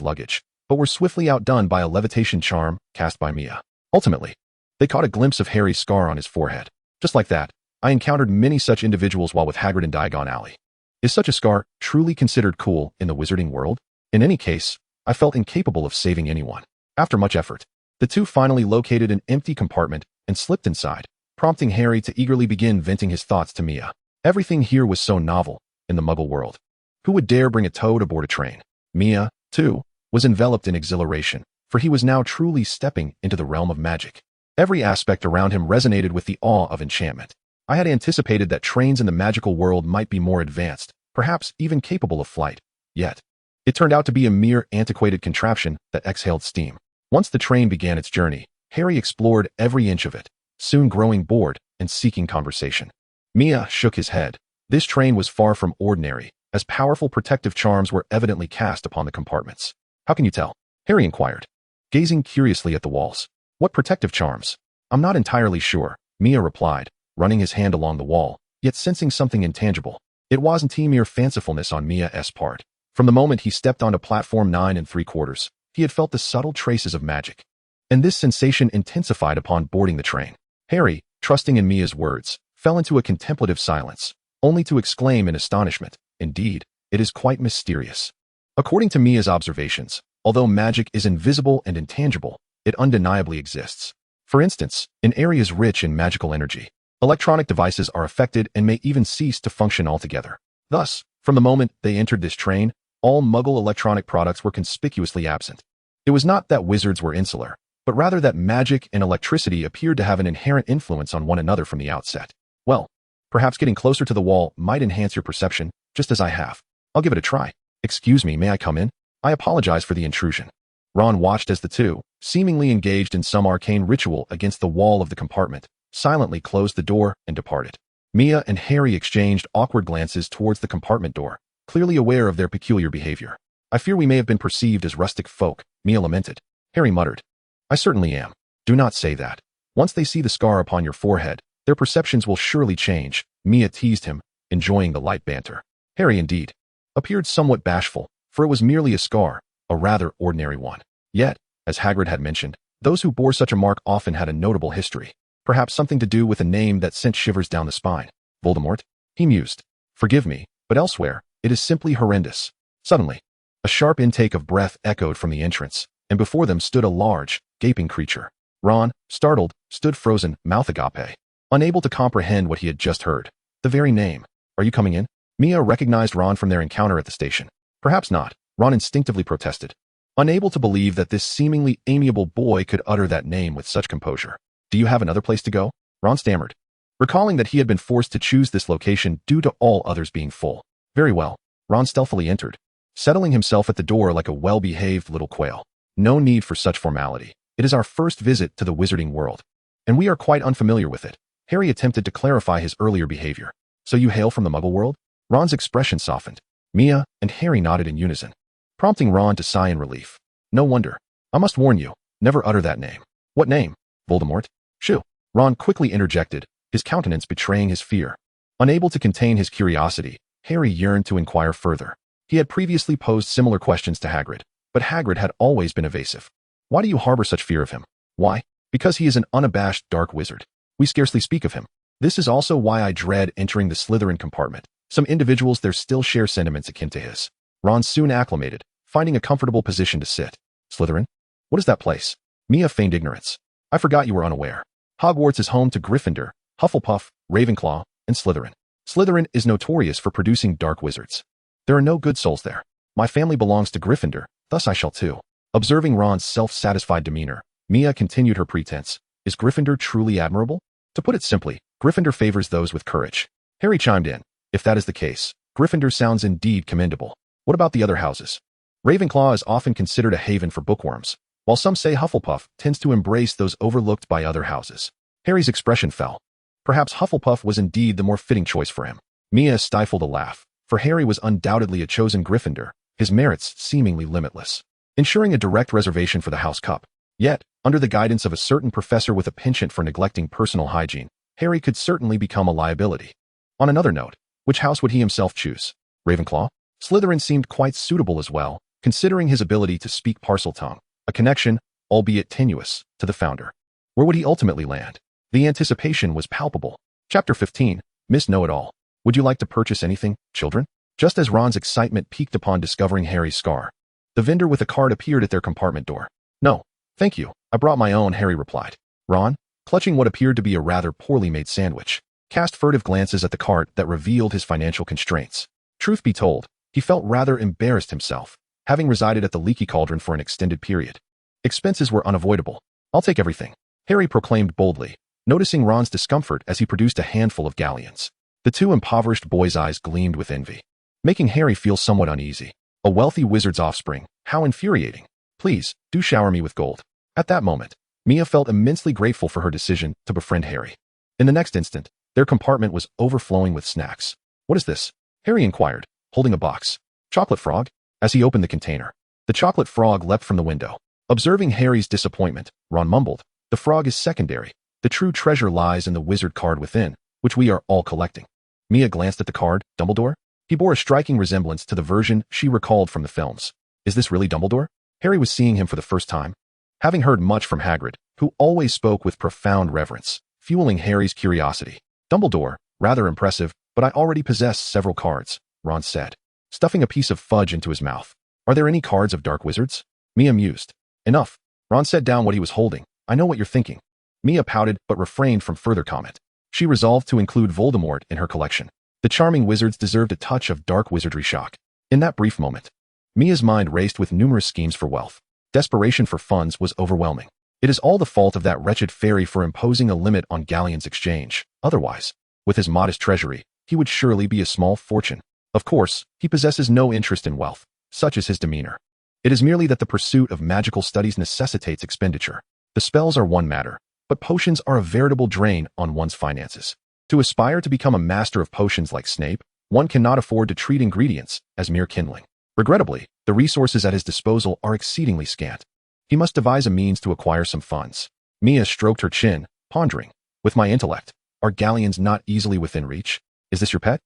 luggage, but were swiftly outdone by a levitation charm cast by Mia. Ultimately, they caught a glimpse of Harry's scar on his forehead. Just like that, I encountered many such individuals while with Hagrid in Diagon Alley. Is such a scar truly considered cool in the wizarding world? In any case, I felt incapable of saving anyone. After much effort, the two finally located an empty compartment and slipped inside, prompting Harry to eagerly begin venting his thoughts to Mia. Everything here was so novel, in the muggle world. Who would dare bring a toad aboard a train? Mia, too, was enveloped in exhilaration, for he was now truly stepping into the realm of magic. Every aspect around him resonated with the awe of enchantment. I had anticipated that trains in the magical world might be more advanced, perhaps even capable of flight. Yet, it turned out to be a mere antiquated contraption that exhaled steam. Once the train began its journey, Harry explored every inch of it, soon growing bored and seeking conversation. Mia shook his head. This train was far from ordinary, as powerful protective charms were evidently cast upon the compartments. "How can you tell?" Harry inquired, gazing curiously at the walls. "What protective charms?" "I'm not entirely sure," Mia replied, running his hand along the wall, yet sensing something intangible. It wasn't mere fancifulness on Mia's part. From the moment he stepped onto platform 9 3/4, he had felt the subtle traces of magic. And this sensation intensified upon boarding the train. Harry, trusting in Mia's words, fell into a contemplative silence, only to exclaim in astonishment, "Indeed, it is quite mysterious." According to Mia's observations, although magic is invisible and intangible, it undeniably exists. For instance, in areas rich in magical energy, electronic devices are affected and may even cease to function altogether. Thus, from the moment they entered this train, all muggle electronic products were conspicuously absent. It was not that wizards were insular, but rather that magic and electricity appeared to have an inherent influence on one another from the outset. "Well, perhaps getting closer to the wall might enhance your perception, just as I have. I'll give it a try." Excuse me, may I come in? I apologize for the intrusion. Ron watched as the two, seemingly engaged in some arcane ritual against the wall of the compartment, silently closed the door and departed. Mia and Harry exchanged awkward glances towards the compartment door, clearly aware of their peculiar behavior. I fear we may have been perceived as rustic folk, Mia lamented. Harry muttered. I certainly am. Do not say that. Once they see the scar upon your forehead, their perceptions will surely change, Mia teased him, enjoying the light banter. Harry, indeed, appeared somewhat bashful, for it was merely a scar, a rather ordinary one. Yet, as Hagrid had mentioned, those who bore such a mark often had a notable history, perhaps something to do with a name that sent shivers down the spine. Voldemort? He mused. Forgive me, but elsewhere, it is simply horrendous. Suddenly, a sharp intake of breath echoed from the entrance, and before them stood a large, gaping creature. Ron, startled, stood frozen, mouth agape, unable to comprehend what he had just heard. The very name. Are you coming in? Mia recognized Ron from their encounter at the station. Perhaps not, Ron instinctively protested, unable to believe that this seemingly amiable boy could utter that name with such composure. Do you have another place to go? Ron stammered, recalling that he had been forced to choose this location due to all others being full. Very well. Ron stealthily entered, settling himself at the door like a well-behaved little quail. No need for such formality. It is our first visit to the Wizarding World, and we are quite unfamiliar with it. Harry attempted to clarify his earlier behavior. So you hail from the Muggle world? Ron's expression softened. Mia and Harry nodded in unison, prompting Ron to sigh in relief. No wonder. I must warn you, never utter that name. What name? Voldemort? Shoo. Ron quickly interjected, his countenance betraying his fear. Unable to contain his curiosity, Harry yearned to inquire further. He had previously posed similar questions to Hagrid, but Hagrid had always been evasive. Why do you harbor such fear of him? Why? Because he is an unabashed dark wizard. We scarcely speak of him. This is also why I dread entering the Slytherin compartment. Some individuals there still share sentiments akin to his. Ron soon acclimated, finding a comfortable position to sit. Slytherin? What is that place? Mia feigned ignorance. I forgot you were unaware. Hogwarts is home to Gryffindor, Hufflepuff, Ravenclaw, and Slytherin. Slytherin is notorious for producing dark wizards. There are no good souls there. My family belongs to Gryffindor, thus I shall too. Observing Ron's self-satisfied demeanor, Mia continued her pretense. Is Gryffindor truly admirable? To put it simply, Gryffindor favors those with courage. Harry chimed in. If that is the case, Gryffindor sounds indeed commendable. What about the other houses? Ravenclaw is often considered a haven for bookworms, while some say Hufflepuff tends to embrace those overlooked by other houses. Harry's expression fell. Perhaps Hufflepuff was indeed the more fitting choice for him. Mia stifled a laugh, for Harry was undoubtedly a chosen Gryffindor, his merits seemingly limitless, ensuring a direct reservation for the House Cup. Yet, under the guidance of a certain professor with a penchant for neglecting personal hygiene, Harry could certainly become a liability. On another note, which house would he himself choose? Ravenclaw? Slytherin seemed quite suitable as well, considering his ability to speak Parseltongue, a connection, albeit tenuous, to the founder. Where would he ultimately land? The anticipation was palpable. Chapter 15, Miss Know-It-All. Would you like to purchase anything, children? Just as Ron's excitement peaked upon discovering Harry's scar, the vendor with a card appeared at their compartment door. No, thank you, I brought my own, Harry replied. Ron, clutching what appeared to be a rather poorly made sandwich, cast furtive glances at the cart that revealed his financial constraints. Truth be told, he felt rather embarrassed himself, having resided at the Leaky Cauldron for an extended period. Expenses were unavoidable. I'll take everything, Harry proclaimed boldly, noticing Ron's discomfort as he produced a handful of galleons. The two impoverished boys' eyes gleamed with envy, making Harry feel somewhat uneasy. A wealthy wizard's offspring, how infuriating. Please, do shower me with gold. At that moment, Mia felt immensely grateful for her decision to befriend Harry. In the next instant, their compartment was overflowing with snacks. What is this? Harry inquired, holding a box. Chocolate frog? As he opened the container, the chocolate frog leapt from the window. Observing Harry's disappointment, Ron mumbled, the frog is secondary. The true treasure lies in the wizard card within, which we are all collecting. Mia glanced at the card. Dumbledore? He bore a striking resemblance to the version she recalled from the films. Is this really Dumbledore? Harry was seeing him for the first time, having heard much from Hagrid, who always spoke with profound reverence, fueling Harry's curiosity. Dumbledore, rather impressive, but I already possess several cards, Ron said, stuffing a piece of fudge into his mouth. Are there any cards of dark wizards? Mia mused. Enough. Ron set down what he was holding. I know what you're thinking. Mia pouted but refrained from further comment. She resolved to include Voldemort in her collection. The charming wizards deserved a touch of dark wizardry shock. In that brief moment, Mia's mind raced with numerous schemes for wealth. Desperation for funds was overwhelming. It is all the fault of that wretched fairy for imposing a limit on Galleon's exchange. Otherwise, with his modest treasury, he would surely be a small fortune. Of course, he possesses no interest in wealth. such is his demeanor. It is merely that the pursuit of magical studies necessitates expenditure. The spells are one matter, but potions are a veritable drain on one's finances. To aspire to become a master of potions like Snape, one cannot afford to treat ingredients as mere kindling. Regrettably, the resources at his disposal are exceedingly scant. He must devise a means to acquire some funds. Mia stroked her chin, pondering. With my intellect, are galleons not easily within reach? Is this your pet?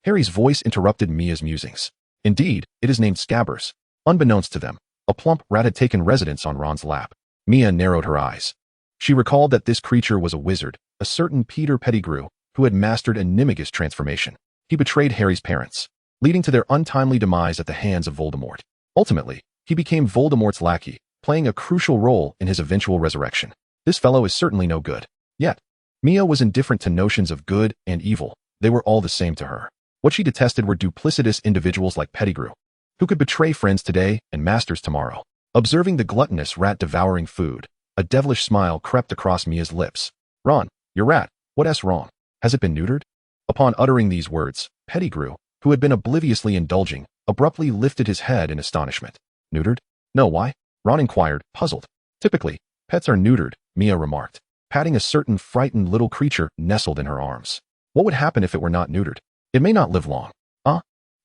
Harry's voice interrupted Mia's musings. Indeed, it is named Scabbers. Unbeknownst to them, a plump rat had taken residence on Ron's lap. Mia narrowed her eyes. She recalled that this creature was a wizard, a certain Peter Pettigrew, who had mastered a Nimigus transformation. He betrayed Harry's parents, leading to their untimely demise at the hands of Voldemort. Ultimately, he became Voldemort's lackey, playing a crucial role in his eventual resurrection. This fellow is certainly no good. Yet, Mia was indifferent to notions of good and evil. They were all the same to her. What she detested were duplicitous individuals like Pettigrew, who could betray friends today and masters tomorrow. Observing the gluttonous rat devouring food, a devilish smile crept across Mia's lips. Ron, your rat, what's wrong? Has it been neutered? Upon uttering these words, Pettigrew, who had been obliviously indulging, abruptly lifted his head in astonishment. Neutered? No, why? Ron inquired, puzzled. Typically, pets are neutered, Mia remarked, patting a certain frightened little creature nestled in her arms. What would happen if it were not neutered? It may not live long.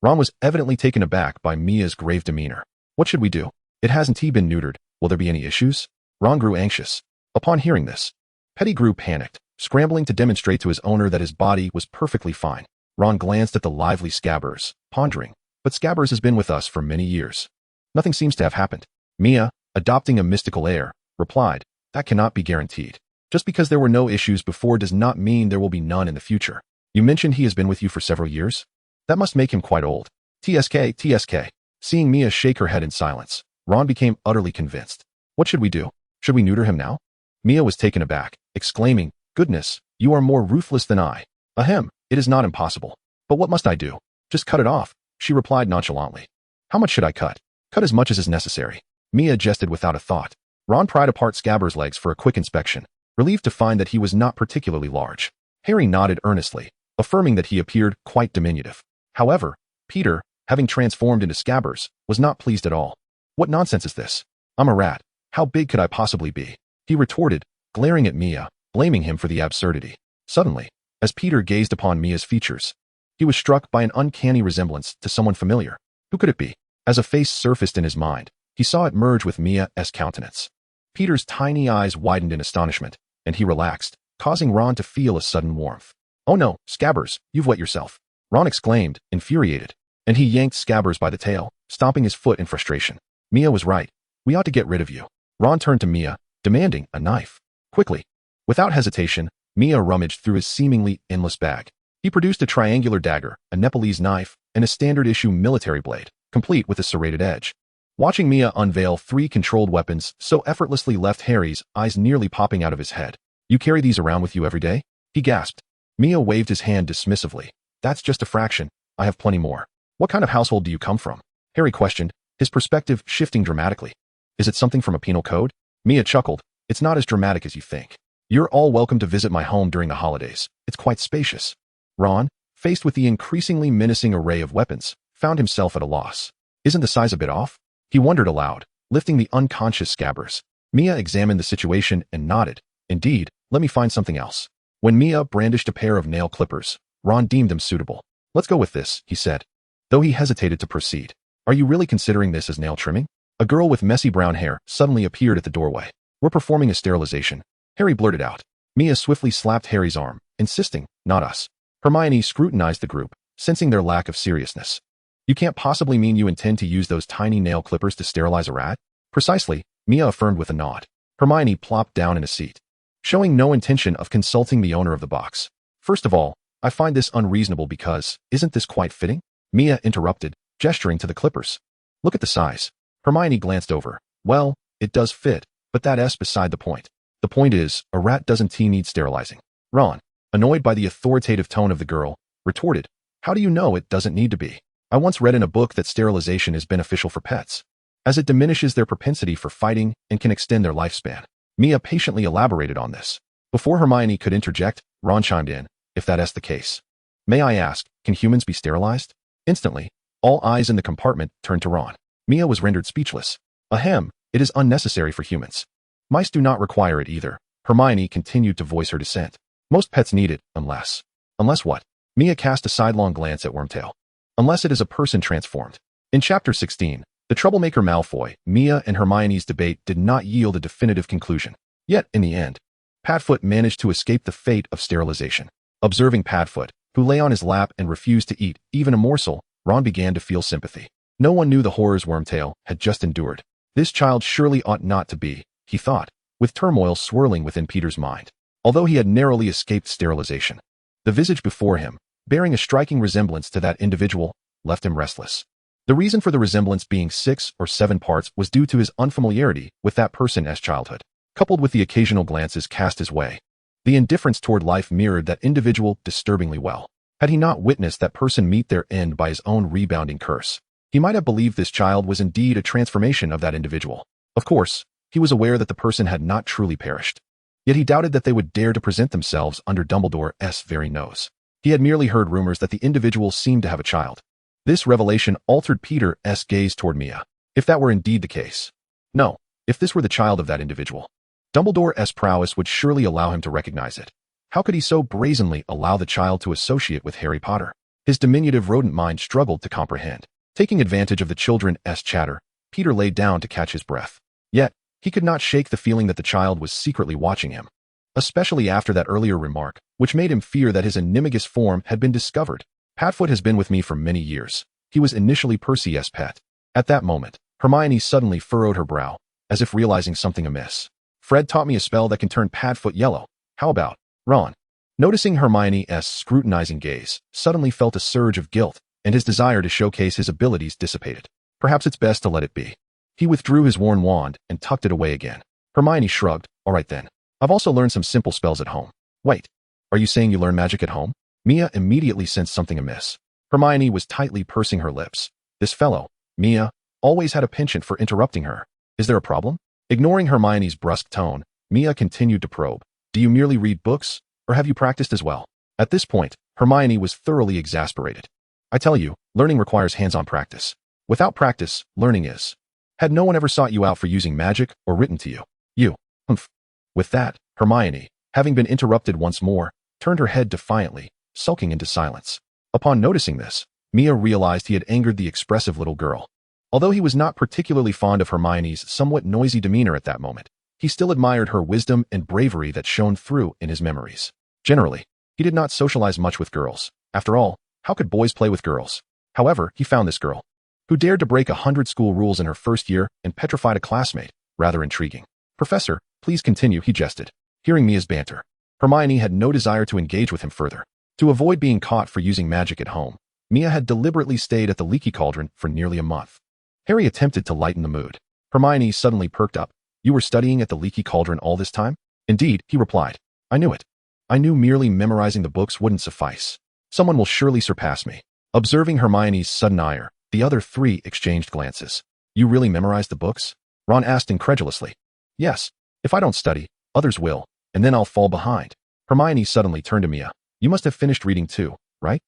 Ron was evidently taken aback by Mia's grave demeanor. What should we do? It hasn't been neutered. Will there be any issues? Ron grew anxious. Upon hearing this, Pettigrew panicked, scrambling to demonstrate to his owner that his body was perfectly fine. Ron glanced at the lively Scabbers, pondering. But Scabbers has been with us for many years. Nothing seems to have happened. Mia, adopting a mystical air, replied, that cannot be guaranteed. Just because there were no issues before does not mean there will be none in the future. You mentioned he has been with you for several years? That must make him quite old. TSK. Seeing Mia shake her head in silence, Ron became utterly convinced. What should we do? Should we neuter him now? Mia was taken aback, exclaiming, goodness, you are more ruthless than I. Ahem, it is not impossible. But what must I do? Just cut it off, she replied nonchalantly. How much should I cut? Cut as much as is necessary. Mia jested without a thought. Ron pried apart Scabbers' legs for a quick inspection, relieved to find that he was not particularly large. Harry nodded earnestly, affirming that he appeared quite diminutive. However, Peter, having transformed into Scabbers, was not pleased at all. What nonsense is this? I'm a rat. How big could I possibly be? He retorted, glaring at Mia, blaming him for the absurdity. Suddenly, as Peter gazed upon Mia's features, he was struck by an uncanny resemblance to someone familiar. Who could it be? As a face surfaced in his mind, he saw it merge with Mia's countenance. Peter's tiny eyes widened in astonishment, and he relaxed, causing Ron to feel a sudden warmth. Oh no, Scabbers, you've wet yourself. Ron exclaimed, infuriated, and he yanked Scabbers by the tail, stomping his foot in frustration. Mia was right. We ought to get rid of you. Ron turned to Mia, demanding a knife. Quickly. Without hesitation, Mia rummaged through his seemingly endless bag. He produced a triangular dagger, a Nepalese knife, and a standard-issue military blade, complete with a serrated edge. Watching Mia unveil 3 controlled weapons so effortlessly left Harry's eyes nearly popping out of his head. You carry these around with you every day? He gasped. Mia waved his hand dismissively. That's just a fraction. I have plenty more. What kind of household do you come from? Harry questioned, his perspective shifting dramatically. Is it something from a penal code? Mia chuckled. It's not as dramatic as you think. You're all welcome to visit my home during the holidays. It's quite spacious. Ron, faced with the increasingly menacing array of weapons, found himself at a loss. Isn't the size a bit off? He wondered aloud, lifting the unconscious Scabbers. Mia examined the situation and nodded. Indeed, let me find something else. When Mia brandished a pair of nail clippers, Ron deemed them suitable. Let's go with this, he said, though he hesitated to proceed. Are you really considering this as nail trimming? A girl with messy brown hair suddenly appeared at the doorway. We're performing a sterilization, Harry blurted out. Mia swiftly slapped Harry's arm, insisting, not us. Hermione scrutinized the group, sensing their lack of seriousness. You can't possibly mean you intend to use those tiny nail clippers to sterilize a rat? Precisely, Mia affirmed with a nod. Hermione plopped down in a seat, showing no intention of consulting the owner of the box. First of all, I find this unreasonable because, isn't this quite fitting? Mia interrupted, gesturing to the clippers. Look at the size. Hermione glanced over. Well, it does fit, but that's beside the point. The point is, a rat doesn't need sterilizing. Ron, annoyed by the authoritative tone of the girl, retorted, how do you know it doesn't need to be? I once read in a book that sterilization is beneficial for pets, as it diminishes their propensity for fighting and can extend their lifespan. Mia patiently elaborated on this. Before Hermione could interject, Ron chimed in, if that's the case. May I ask, can humans be sterilized? Instantly, all eyes in the compartment turned to Ron. Mia was rendered speechless. Ahem, it is unnecessary for humans. Mice do not require it either. Hermione continued to voice her dissent. Most pets need it, unless... Unless what? Mia cast a sidelong glance at Wormtail. Unless it is a person transformed. In Chapter 16, the troublemaker Malfoy, Mia and Hermione's debate did not yield a definitive conclusion. Yet, in the end, Padfoot managed to escape the fate of sterilization. Observing Padfoot, who lay on his lap and refused to eat even a morsel, Ron began to feel sympathy. No one knew the horrors Wormtail had just endured. This child surely ought not to be, he thought, with turmoil swirling within Peter's mind. Although he had narrowly escaped sterilization, the visage before him, bearing a striking resemblance to that individual, left him restless. The reason for the resemblance being 6 or 7 parts was due to his unfamiliarity with that person's childhood, coupled with the occasional glances cast his way. The indifference toward life mirrored that individual disturbingly well. Had he not witnessed that person meet their end by his own rebounding curse, he might have believed this child was indeed a transformation of that individual. Of course, he was aware that the person had not truly perished. Yet he doubted that they would dare to present themselves under Dumbledore's very nose. He had merely heard rumors that the individual seemed to have a child. This revelation altered Peter's gaze toward Mia. If that were indeed the case. No, if this were the child of that individual. Dumbledore's prowess would surely allow him to recognize it. How could he so brazenly allow the child to associate with Harry Potter? His diminutive rodent mind struggled to comprehend. Taking advantage of the children's chatter, Peter lay down to catch his breath. Yet, he could not shake the feeling that the child was secretly watching him. Especially after that earlier remark, which made him fear that his animagus form had been discovered. Padfoot has been with me for many years. He was initially Percy's pet. At that moment, Hermione suddenly furrowed her brow, as if realizing something amiss. Fred taught me a spell that can turn Padfoot yellow. How about Ron? Noticing Hermione's scrutinizing gaze, suddenly felt a surge of guilt, and his desire to showcase his abilities dissipated. Perhaps it's best to let it be. He withdrew his worn wand and tucked it away again. Hermione shrugged. All right then. I've also learned some simple spells at home. Wait, are you saying you learn magic at home? Mia immediately sensed something amiss. Hermione was tightly pursing her lips. This fellow, Mia, always had a penchant for interrupting her. Is there a problem? Ignoring Hermione's brusque tone, Mia continued to probe. Do you merely read books, or have you practiced as well? At this point, Hermione was thoroughly exasperated. I tell you, learning requires hands-on practice. Without practice, learning is. Had no one ever sought you out for using magic or written to you? You. Humph. With that, Hermione, having been interrupted once more, turned her head defiantly, sulking into silence. Upon noticing this, Mia realized he had angered the expressive little girl. Although he was not particularly fond of Hermione's somewhat noisy demeanor at that moment, he still admired her wisdom and bravery that shone through in his memories. Generally, he did not socialize much with girls. After all, how could boys play with girls? However, he found this girl, who dared to break 100 school rules in her first year and petrified a classmate, rather intriguing. Professor, please continue, he jested. Hearing Mia's banter, Hermione had no desire to engage with him further. To avoid being caught for using magic at home, Mia had deliberately stayed at the Leaky Cauldron for nearly a month. Harry attempted to lighten the mood. Hermione suddenly perked up. You were studying at the Leaky Cauldron all this time? Indeed, he replied. I knew it. I knew merely memorizing the books wouldn't suffice. Someone will surely surpass me. Observing Hermione's sudden ire, the other three exchanged glances. You really memorized the books? Ron asked incredulously. Yes. If I don't study, others will, and then I'll fall behind. Hermione suddenly turned to Mia. You must have finished reading too, right?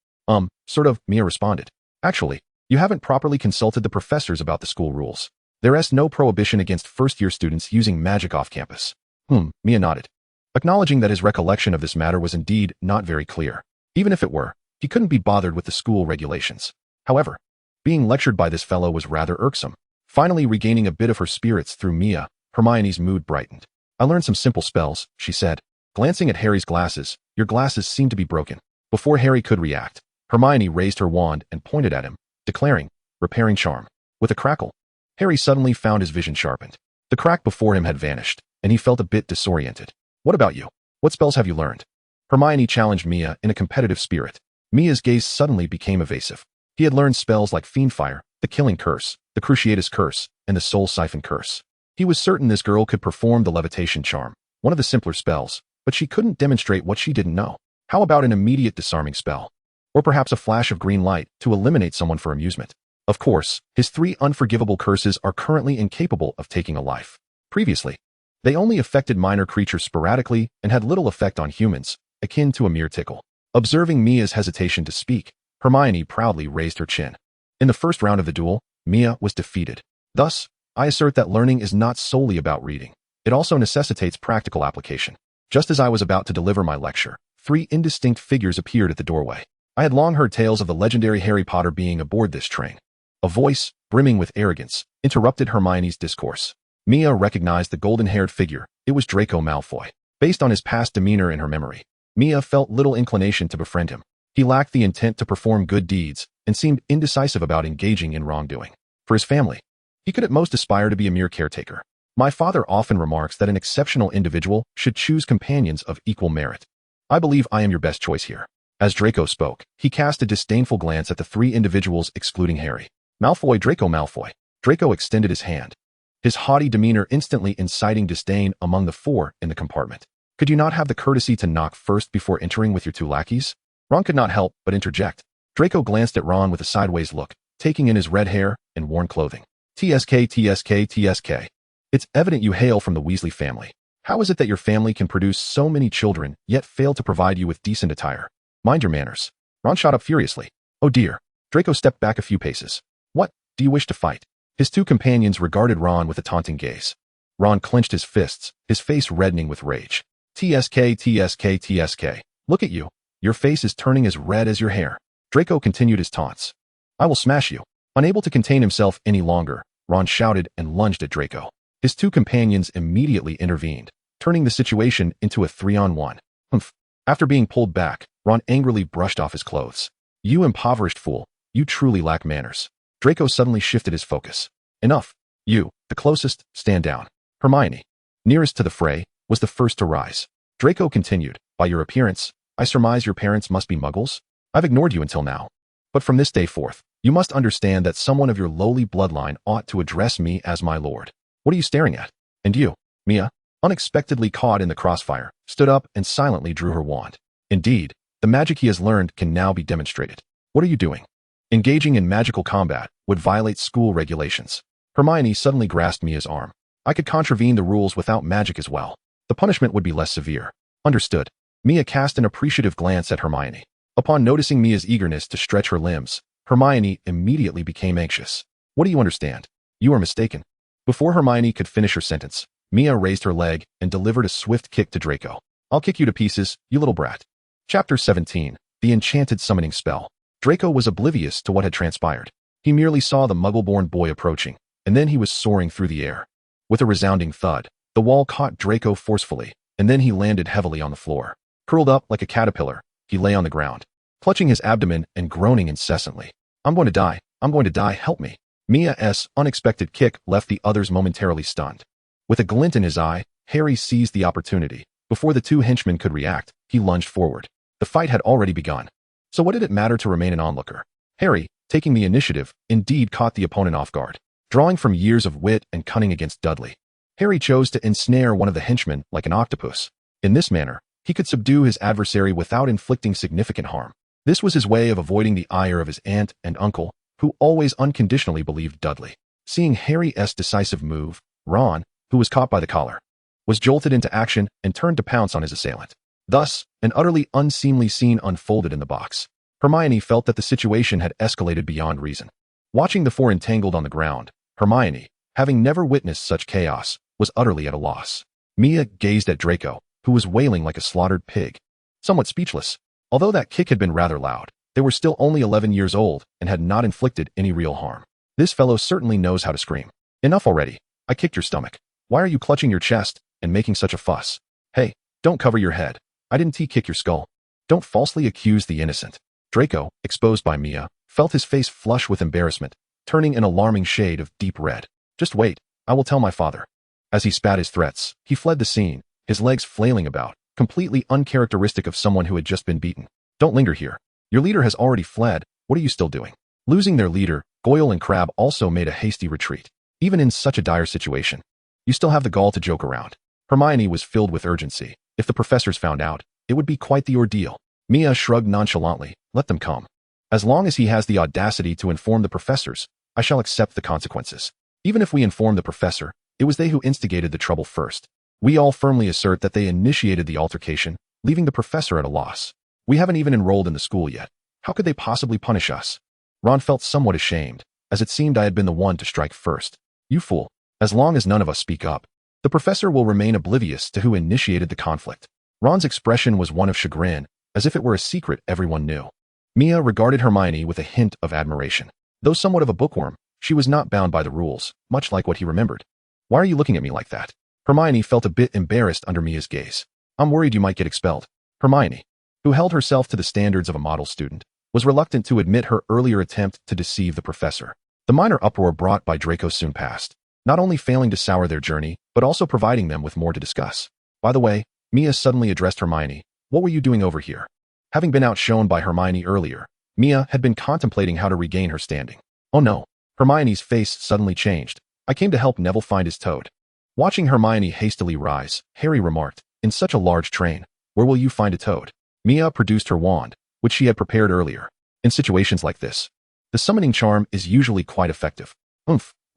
Sort of, Mia responded. Actually, you haven't properly consulted the professors about the school rules. There is no prohibition against first-year students using magic off campus. Mia nodded, acknowledging that his recollection of this matter was indeed not very clear. Even if it were, he couldn't be bothered with the school regulations. However, being lectured by this fellow was rather irksome. Finally regaining a bit of her spirits through Mia, Hermione's mood brightened. I learned some simple spells, she said. Glancing at Harry's glasses, your glasses seem to be broken. Before Harry could react, Hermione raised her wand and pointed at him, declaring, repairing charm. With a crackle, Harry suddenly found his vision sharpened. The crack before him had vanished, and he felt a bit disoriented. What about you? What spells have you learned? Hermione challenged Mia in a competitive spirit. Mia's gaze suddenly became evasive. He had learned spells like Fiendfire, the Killing Curse, the Cruciatus Curse, and the Soul Siphon Curse. He was certain this girl could perform the Levitation Charm, one of the simpler spells, but she couldn't demonstrate what she didn't know. How about an immediate disarming spell? Or perhaps a flash of green light to eliminate someone for amusement? Of course, his 3 unforgivable curses are currently incapable of taking a life. Previously, they only affected minor creatures sporadically and had little effect on humans, akin to a mere tickle. Observing Mia's hesitation to speak, Hermione proudly raised her chin. In the first round of the duel, Mia was defeated. Thus, I assert that learning is not solely about reading. It also necessitates practical application. Just as I was about to deliver my lecture, 3 indistinct figures appeared at the doorway. I had long heard tales of the legendary Harry Potter being aboard this train. A voice, brimming with arrogance, interrupted Hermione's discourse. Mia recognized the golden-haired figure. It was Draco Malfoy. Based on his past demeanor in her memory, Mia felt little inclination to befriend him. He lacked the intent to perform good deeds and seemed indecisive about engaging in wrongdoing. For his family, he could at most aspire to be a mere caretaker. My father often remarks that an exceptional individual should choose companions of equal merit. I believe I am your best choice here. As Draco spoke, he cast a disdainful glance at the 3 individuals excluding Harry. Malfoy, Draco Malfoy. Draco extended his hand, his haughty demeanor instantly inciting disdain among the 4 in the compartment. Could you not have the courtesy to knock first before entering with your 2 lackeys? Ron could not help but interject. Draco glanced at Ron with a sideways look, taking in his red hair and worn clothing. TSK, TSK, TSK. It's evident you hail from the Weasley family. How is it that your family can produce so many children, yet fail to provide you with decent attire? Mind your manners. Ron shot up furiously. Oh dear. Draco stepped back a few paces. What, do you wish to fight? His 2 companions regarded Ron with a taunting gaze. Ron clenched his fists, his face reddening with rage. TSK, TSK, TSK. Look at you. Your face is turning as red as your hair. Draco continued his taunts. I will smash you. Unable to contain himself any longer, Ron shouted and lunged at Draco. His 2 companions immediately intervened, turning the situation into a 3-on-1. Humph. After being pulled back, Ron angrily brushed off his clothes. You impoverished fool. You truly lack manners. Draco suddenly shifted his focus. Enough. You, the closest, stand down. Hermione, nearest to the fray, was the first to rise. Draco continued, by your appearance, I surmise your parents must be muggles? I've ignored you until now. But from this day forth, you must understand that someone of your lowly bloodline ought to address me as my lord. What are you staring at? And you, Mia, unexpectedly caught in the crossfire, stood up and silently drew her wand. Indeed, the magic he has learned can now be demonstrated. What are you doing? Engaging in magical combat would violate school regulations. Hermione suddenly grasped Mia's arm. I could contravene the rules without magic as well. The punishment would be less severe. Understood. Mia cast an appreciative glance at Hermione. Upon noticing Mia's eagerness to stretch her limbs, Hermione immediately became anxious. What do you understand? You are mistaken. Before Hermione could finish her sentence, Mia raised her leg and delivered a swift kick to Draco. I'll kick you to pieces, you little brat. Chapter 17. The Enchanted Summoning Spell. Draco was oblivious to what had transpired. He merely saw the muggle-born boy approaching, and then he was soaring through the air. With a resounding thud, the wall caught Draco forcefully, and then he landed heavily on the floor. Curled up like a caterpillar, he lay on the ground, clutching his abdomen and groaning incessantly. I'm going to die, help me. Mia's unexpected kick left the others momentarily stunned. With a glint in his eye, Harry seized the opportunity. Before the 2 henchmen could react, he lunged forward. The fight had already begun. So what did it matter to remain an onlooker? Harry, taking the initiative, indeed caught the opponent off guard. Drawing from years of wit and cunning against Dudley, Harry chose to ensnare one of the henchmen like an octopus. In this manner, he could subdue his adversary without inflicting significant harm. This was his way of avoiding the ire of his aunt and uncle, who always unconditionally believed Dudley. Seeing Harry's decisive move, Ron, who was caught by the collar, was jolted into action and turned to pounce on his assailant. Thus, an utterly unseemly scene unfolded in the box. Hermione felt that the situation had escalated beyond reason. Watching the 4 entangled on the ground, Hermione, having never witnessed such chaos, was utterly at a loss. Mia gazed at Draco, who was wailing like a slaughtered pig, somewhat speechless. Although that kick had been rather loud, they were still only 11 years old and had not inflicted any real harm. This fellow certainly knows how to scream. Enough already. I kicked your stomach. Why are you clutching your chest and making such a fuss? Hey, don't cover your head. I didn't kick your skull. Don't falsely accuse the innocent. Draco, exposed by Mia, felt his face flush with embarrassment, turning an alarming shade of deep red. Just wait, I will tell my father. As he spat his threats, he fled the scene, his legs flailing about, completely uncharacteristic of someone who had just been beaten. Don't linger here. Your leader has already fled. What are you still doing? Losing their leader, Goyle and Crabbe also made a hasty retreat. Even in such a dire situation, you still have the gall to joke around. Hermione was filled with urgency. If the professors found out, it would be quite the ordeal. Mia shrugged nonchalantly. Let them come. As long as he has the audacity to inform the professors, I shall accept the consequences. Even if we inform the professor, it was they who instigated the trouble first. We all firmly assert that they initiated the altercation, leaving the professor at a loss. We haven't even enrolled in the school yet. How could they possibly punish us? Ron felt somewhat ashamed, as it seemed I had been the one to strike first. You fool. As long as none of us speak up, the professor will remain oblivious to who initiated the conflict. Ron's expression was one of chagrin, as if it were a secret everyone knew. Mia regarded Hermione with a hint of admiration. Though somewhat of a bookworm, she was not bound by the rules, much like what he remembered. Why are you looking at me like that? Hermione felt a bit embarrassed under Mia's gaze. I'm worried you might get expelled. Hermione, who held herself to the standards of a model student, was reluctant to admit her earlier attempt to deceive the professor. The minor uproar brought by Draco soon passed, not only failing to sour their journey, but also providing them with more to discuss. By the way, Mia suddenly addressed Hermione. What were you doing over here? Having been outshone by Hermione earlier, Mia had been contemplating how to regain her standing. Oh no. Hermione's face suddenly changed. I came to help Neville find his toad. Watching Hermione hastily rise, Harry remarked, in such a large train, where will you find a toad? Mia produced her wand, which she had prepared earlier. In situations like this, the summoning charm is usually quite effective.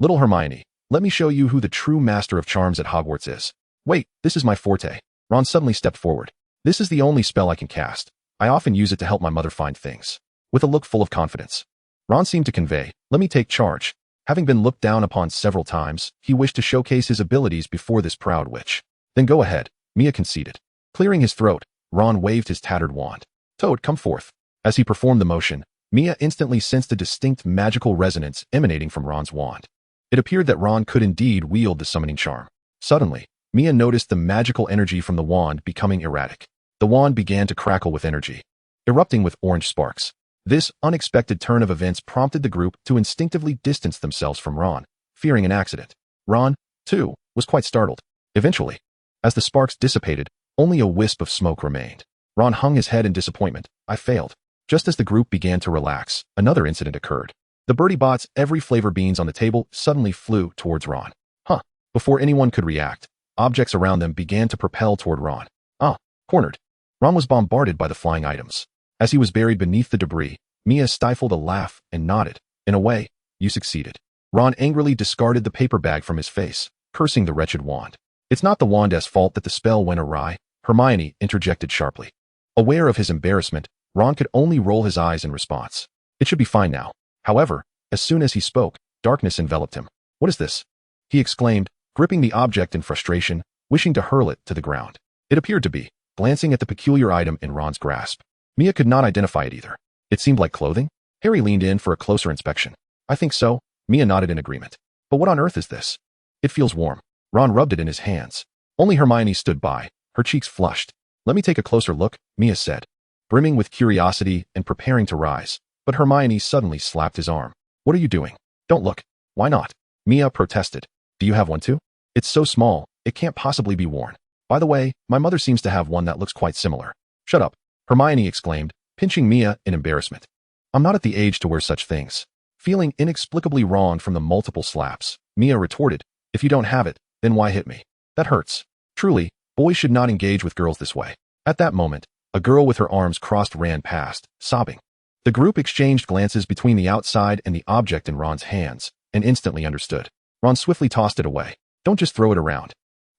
Little Hermione, let me show you who the true master of charms at Hogwarts is. Wait, this is my forte. Ron suddenly stepped forward. This is the only spell I can cast. I often use it to help my mother find things. With a look full of confidence, Ron seemed to convey, let me take charge. Having been looked down upon several times, he wished to showcase his abilities before this proud witch. Then go ahead, Mia conceded. Clearing his throat, Ron waved his tattered wand. Toad, come forth. As he performed the motion, Mia instantly sensed a distinct magical resonance emanating from Ron's wand. It appeared that Ron could indeed wield the summoning charm. Suddenly, Mia noticed the magical energy from the wand becoming erratic. The wand began to crackle with energy, erupting with orange sparks. This unexpected turn of events prompted the group to instinctively distance themselves from Ron, fearing an accident. Ron, too, was quite startled. Eventually, as the sparks dissipated, only a wisp of smoke remained. Ron hung his head in disappointment. I failed. Just as the group began to relax, another incident occurred. The Birdie Bots' every flavor beans on the table suddenly flew towards Ron. Before anyone could react, objects around them began to propel toward Ron. Cornered. Ron was bombarded by the flying items. As he was buried beneath the debris, Mia stifled a laugh and nodded. In a way, you succeeded. Ron angrily discarded the paper bag from his face, cursing the wretched wand. It's not the wand's fault that the spell went awry, Hermione interjected sharply. Aware of his embarrassment, Ron could only roll his eyes in response. It should be fine now. However, as soon as he spoke, darkness enveloped him. What is this? He exclaimed, gripping the object in frustration, wishing to hurl it to the ground. It appeared to be, glancing at the peculiar item in Ron's grasp. Mia could not identify it either. It seemed like clothing? Harry leaned in for a closer inspection. I think so. Mia nodded in agreement. But what on earth is this? It feels warm. Ron rubbed it in his hands. Only Hermione stood by, her cheeks flushed. Let me take a closer look, Mia said, brimming with curiosity and preparing to rise. But Hermione suddenly slapped his arm. What are you doing? Don't look. Why not? Mia protested. Do you have one too? It's so small, it can't possibly be worn. By the way, my mother seems to have one that looks quite similar. Shut up, Hermione exclaimed, pinching Mia in embarrassment. I'm not at the age to wear such things. Feeling inexplicably wronged from the multiple slaps, Mia retorted, if you don't have it, then why hit me? That hurts. Truly, boys should not engage with girls this way. At that moment, a girl with her arms crossed ran past, sobbing. The group exchanged glances between the outside and the object in Ron's hands, and instantly understood. Ron swiftly tossed it away. Don't just throw it around.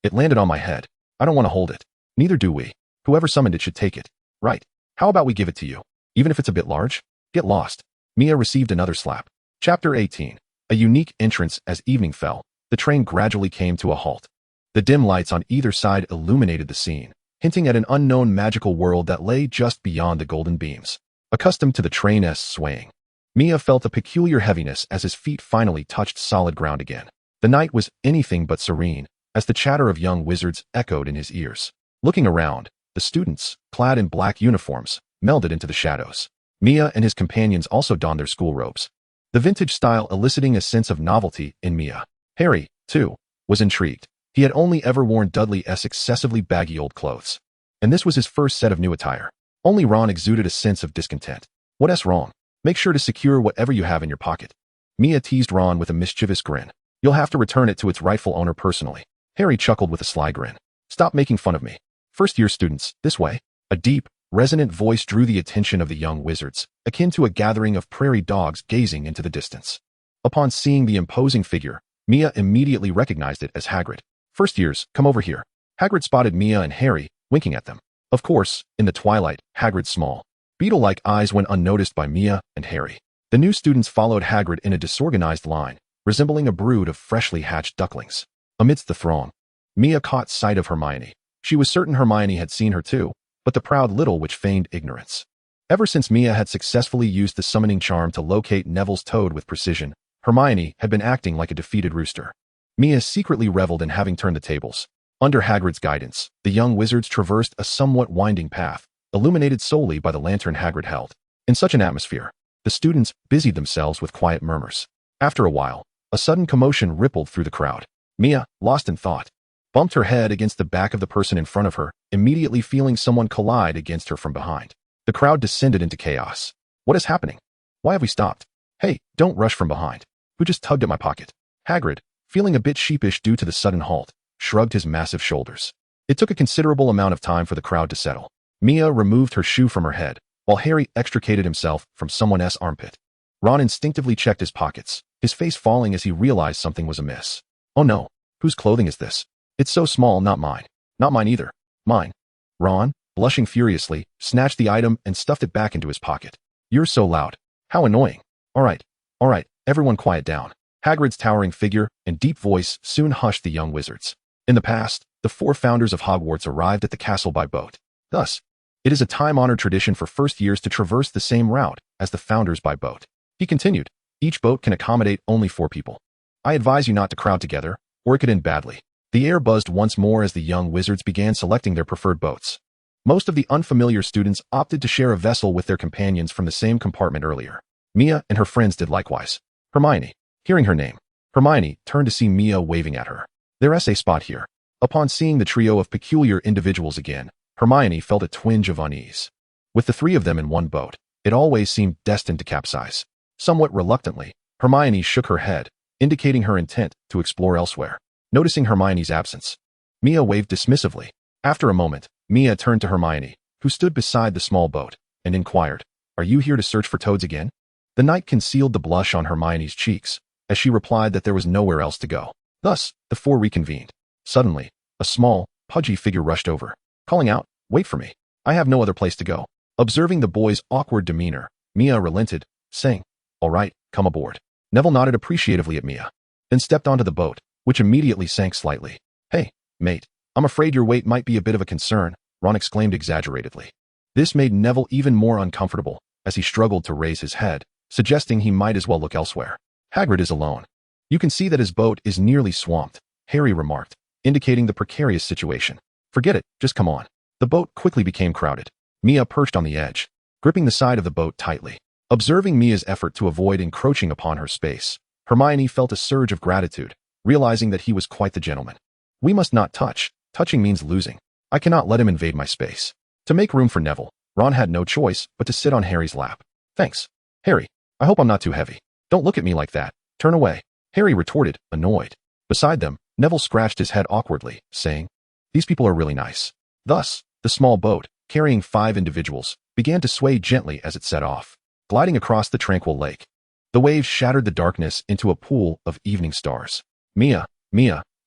It landed on my head. I don't want to hold it. Neither do we. Whoever summoned it should take it. Right. How about we give it to you? Even if it's a bit large? Get lost. Mia received another slap. Chapter 18. A unique entrance. As evening fell, the train gradually came to a halt. The dim lights on either side illuminated the scene, hinting at an unknown magical world that lay just beyond the golden beams. Accustomed to the train's swaying, Mia felt a peculiar heaviness as his feet finally touched solid ground again. The night was anything but serene, as the chatter of young wizards echoed in his ears. Looking around, the students, clad in black uniforms, melded into the shadows. Mia and his companions also donned their school robes, the vintage style eliciting a sense of novelty in Mia. Harry, too, was intrigued. He had only ever worn Dudley's excessively baggy old clothes, and this was his first set of new attire. Only Ron exuded a sense of discontent. What's wrong? Make sure to secure whatever you have in your pocket. Mia teased Ron with a mischievous grin. You'll have to return it to its rightful owner personally. Harry chuckled with a sly grin. Stop making fun of me. First-year students, this way. A deep, resonant voice drew the attention of the young wizards, akin to a gathering of prairie dogs gazing into the distance. Upon seeing the imposing figure, Mia immediately recognized it as Hagrid. First years, come over here. Hagrid spotted Mia and Harry, winking at them. Of course, in the twilight, Hagrid's small, beetle-like eyes went unnoticed by Mia and Harry. The new students followed Hagrid in a disorganized line, resembling a brood of freshly hatched ducklings. Amidst the throng, Mia caught sight of Hermione. She was certain Hermione had seen her too, but the proud little witch feigned ignorance. Ever since Mia had successfully used the summoning charm to locate Neville's toad with precision, Hermione had been acting like a defeated rooster. Mia secretly reveled in having turned the tables. Under Hagrid's guidance, the young wizards traversed a somewhat winding path, illuminated solely by the lantern Hagrid held. In such an atmosphere, the students busied themselves with quiet murmurs. After a while, a sudden commotion rippled through the crowd. Mia, lost in thought, bumped her head against the back of the person in front of her, immediately feeling someone collide against her from behind. The crowd descended into chaos. What is happening? Why have we stopped? Hey, don't rush from behind. Who just tugged at my pocket? Hagrid, feeling a bit sheepish due to the sudden halt, shrugged his massive shoulders. It took a considerable amount of time for the crowd to settle. Mia removed her shoe from her head, while Harry extricated himself from someone else's armpit. Ron instinctively checked his pockets, his face falling as he realized something was amiss. Oh no, whose clothing is this? It's so small, not mine. Not mine either. Mine. Ron, blushing furiously, snatched the item and stuffed it back into his pocket. You're so loud. How annoying. All right, everyone quiet down. Hagrid's towering figure and deep voice soon hushed the young wizards. In the past, the 4 founders of Hogwarts arrived at the castle by boat. Thus, it is a time-honored tradition for first years to traverse the same route as the founders by boat. He continued, each boat can accommodate only 4 people. I advise you not to crowd together, or it could end badly. The air buzzed once more as the young wizards began selecting their preferred boats. Most of the unfamiliar students opted to share a vessel with their companions from the same compartment earlier. Mia and her friends did likewise. Hermione, hearing her name, Hermione turned to see Mia waving at her. There's a spot here. Upon seeing the trio of peculiar individuals again, Hermione felt a twinge of unease. With the 3 of them in one boat, it always seemed destined to capsize. Somewhat reluctantly, Hermione shook her head, indicating her intent to explore elsewhere. Noticing Hermione's absence, Mia waved dismissively. After a moment, Mia turned to Hermione, who stood beside the small boat, and inquired, Are you here to search for toads again? The night concealed the blush on Hermione's cheeks, as she replied that there was nowhere else to go. Thus, the 4 reconvened. Suddenly, a small, pudgy figure rushed over, calling out, Wait for me. I have no other place to go. Observing the boy's awkward demeanor, Mia relented, saying, All right, come aboard. Neville nodded appreciatively at Mia, then stepped onto the boat, which immediately sank slightly. Hey, mate, I'm afraid your weight might be a bit of a concern, Ron exclaimed exaggeratedly. This made Neville even more uncomfortable, as he struggled to raise his head, suggesting he might as well look elsewhere. Hagrid is alone. You can see that his boat is nearly swamped, Harry remarked, indicating the precarious situation. Forget it, just come on. The boat quickly became crowded. Mia perched on the edge, gripping the side of the boat tightly. Observing Mia's effort to avoid encroaching upon her space, Hermione felt a surge of gratitude, realizing that he was quite the gentleman. We must not touch. Touching means losing. I cannot let him invade my space. To make room for Neville, Ron had no choice but to sit on Harry's lap. Thanks. Harry, I hope I'm not too heavy. Don't look at me like that. Turn away. Harry retorted, annoyed. Beside them, Neville scratched his head awkwardly, saying, These people are really nice. Thus, the small boat, carrying 5 individuals, began to sway gently as it set off, gliding across the tranquil lake. The waves shattered the darkness into a pool of evening stars. Mia,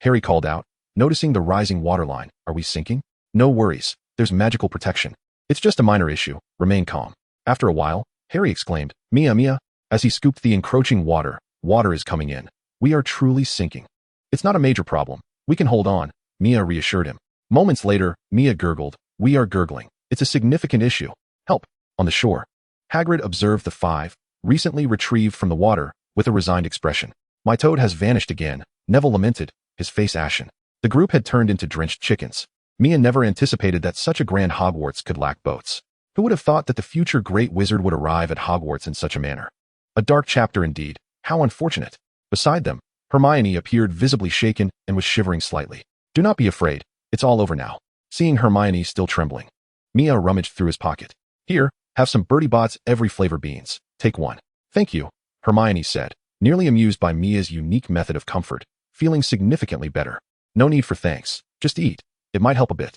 Harry called out, noticing the rising waterline. Are we sinking? No worries. There's magical protection. It's just a minor issue. Remain calm. After a while, Harry exclaimed, Mia, as he scooped the encroaching water. Water is coming in. We are truly sinking. It's not a major problem. We can hold on, Mia reassured him. Moments later, Mia gurgled, We are gurgling. It's a significant issue. Help. On the shore, Hagrid observed the 5, recently retrieved from the water, with a resigned expression. My toad has vanished again, Neville lamented, his face ashen. The group had turned into drenched chickens. Mia never anticipated that such a grand Hogwarts could lack boats. Who would have thought that the future great wizard would arrive at Hogwarts in such a manner? A dark chapter indeed. How unfortunate. Beside them, Hermione appeared visibly shaken and was shivering slightly. Do not be afraid. It's all over now. Seeing Hermione still trembling, Mia rummaged through his pocket. Here, have some Bertie Bott's every flavor beans. Take one. Thank you, Hermione said, nearly amused by Mia's unique method of comfort, feeling significantly better. No need for thanks. Just eat. It might help a bit.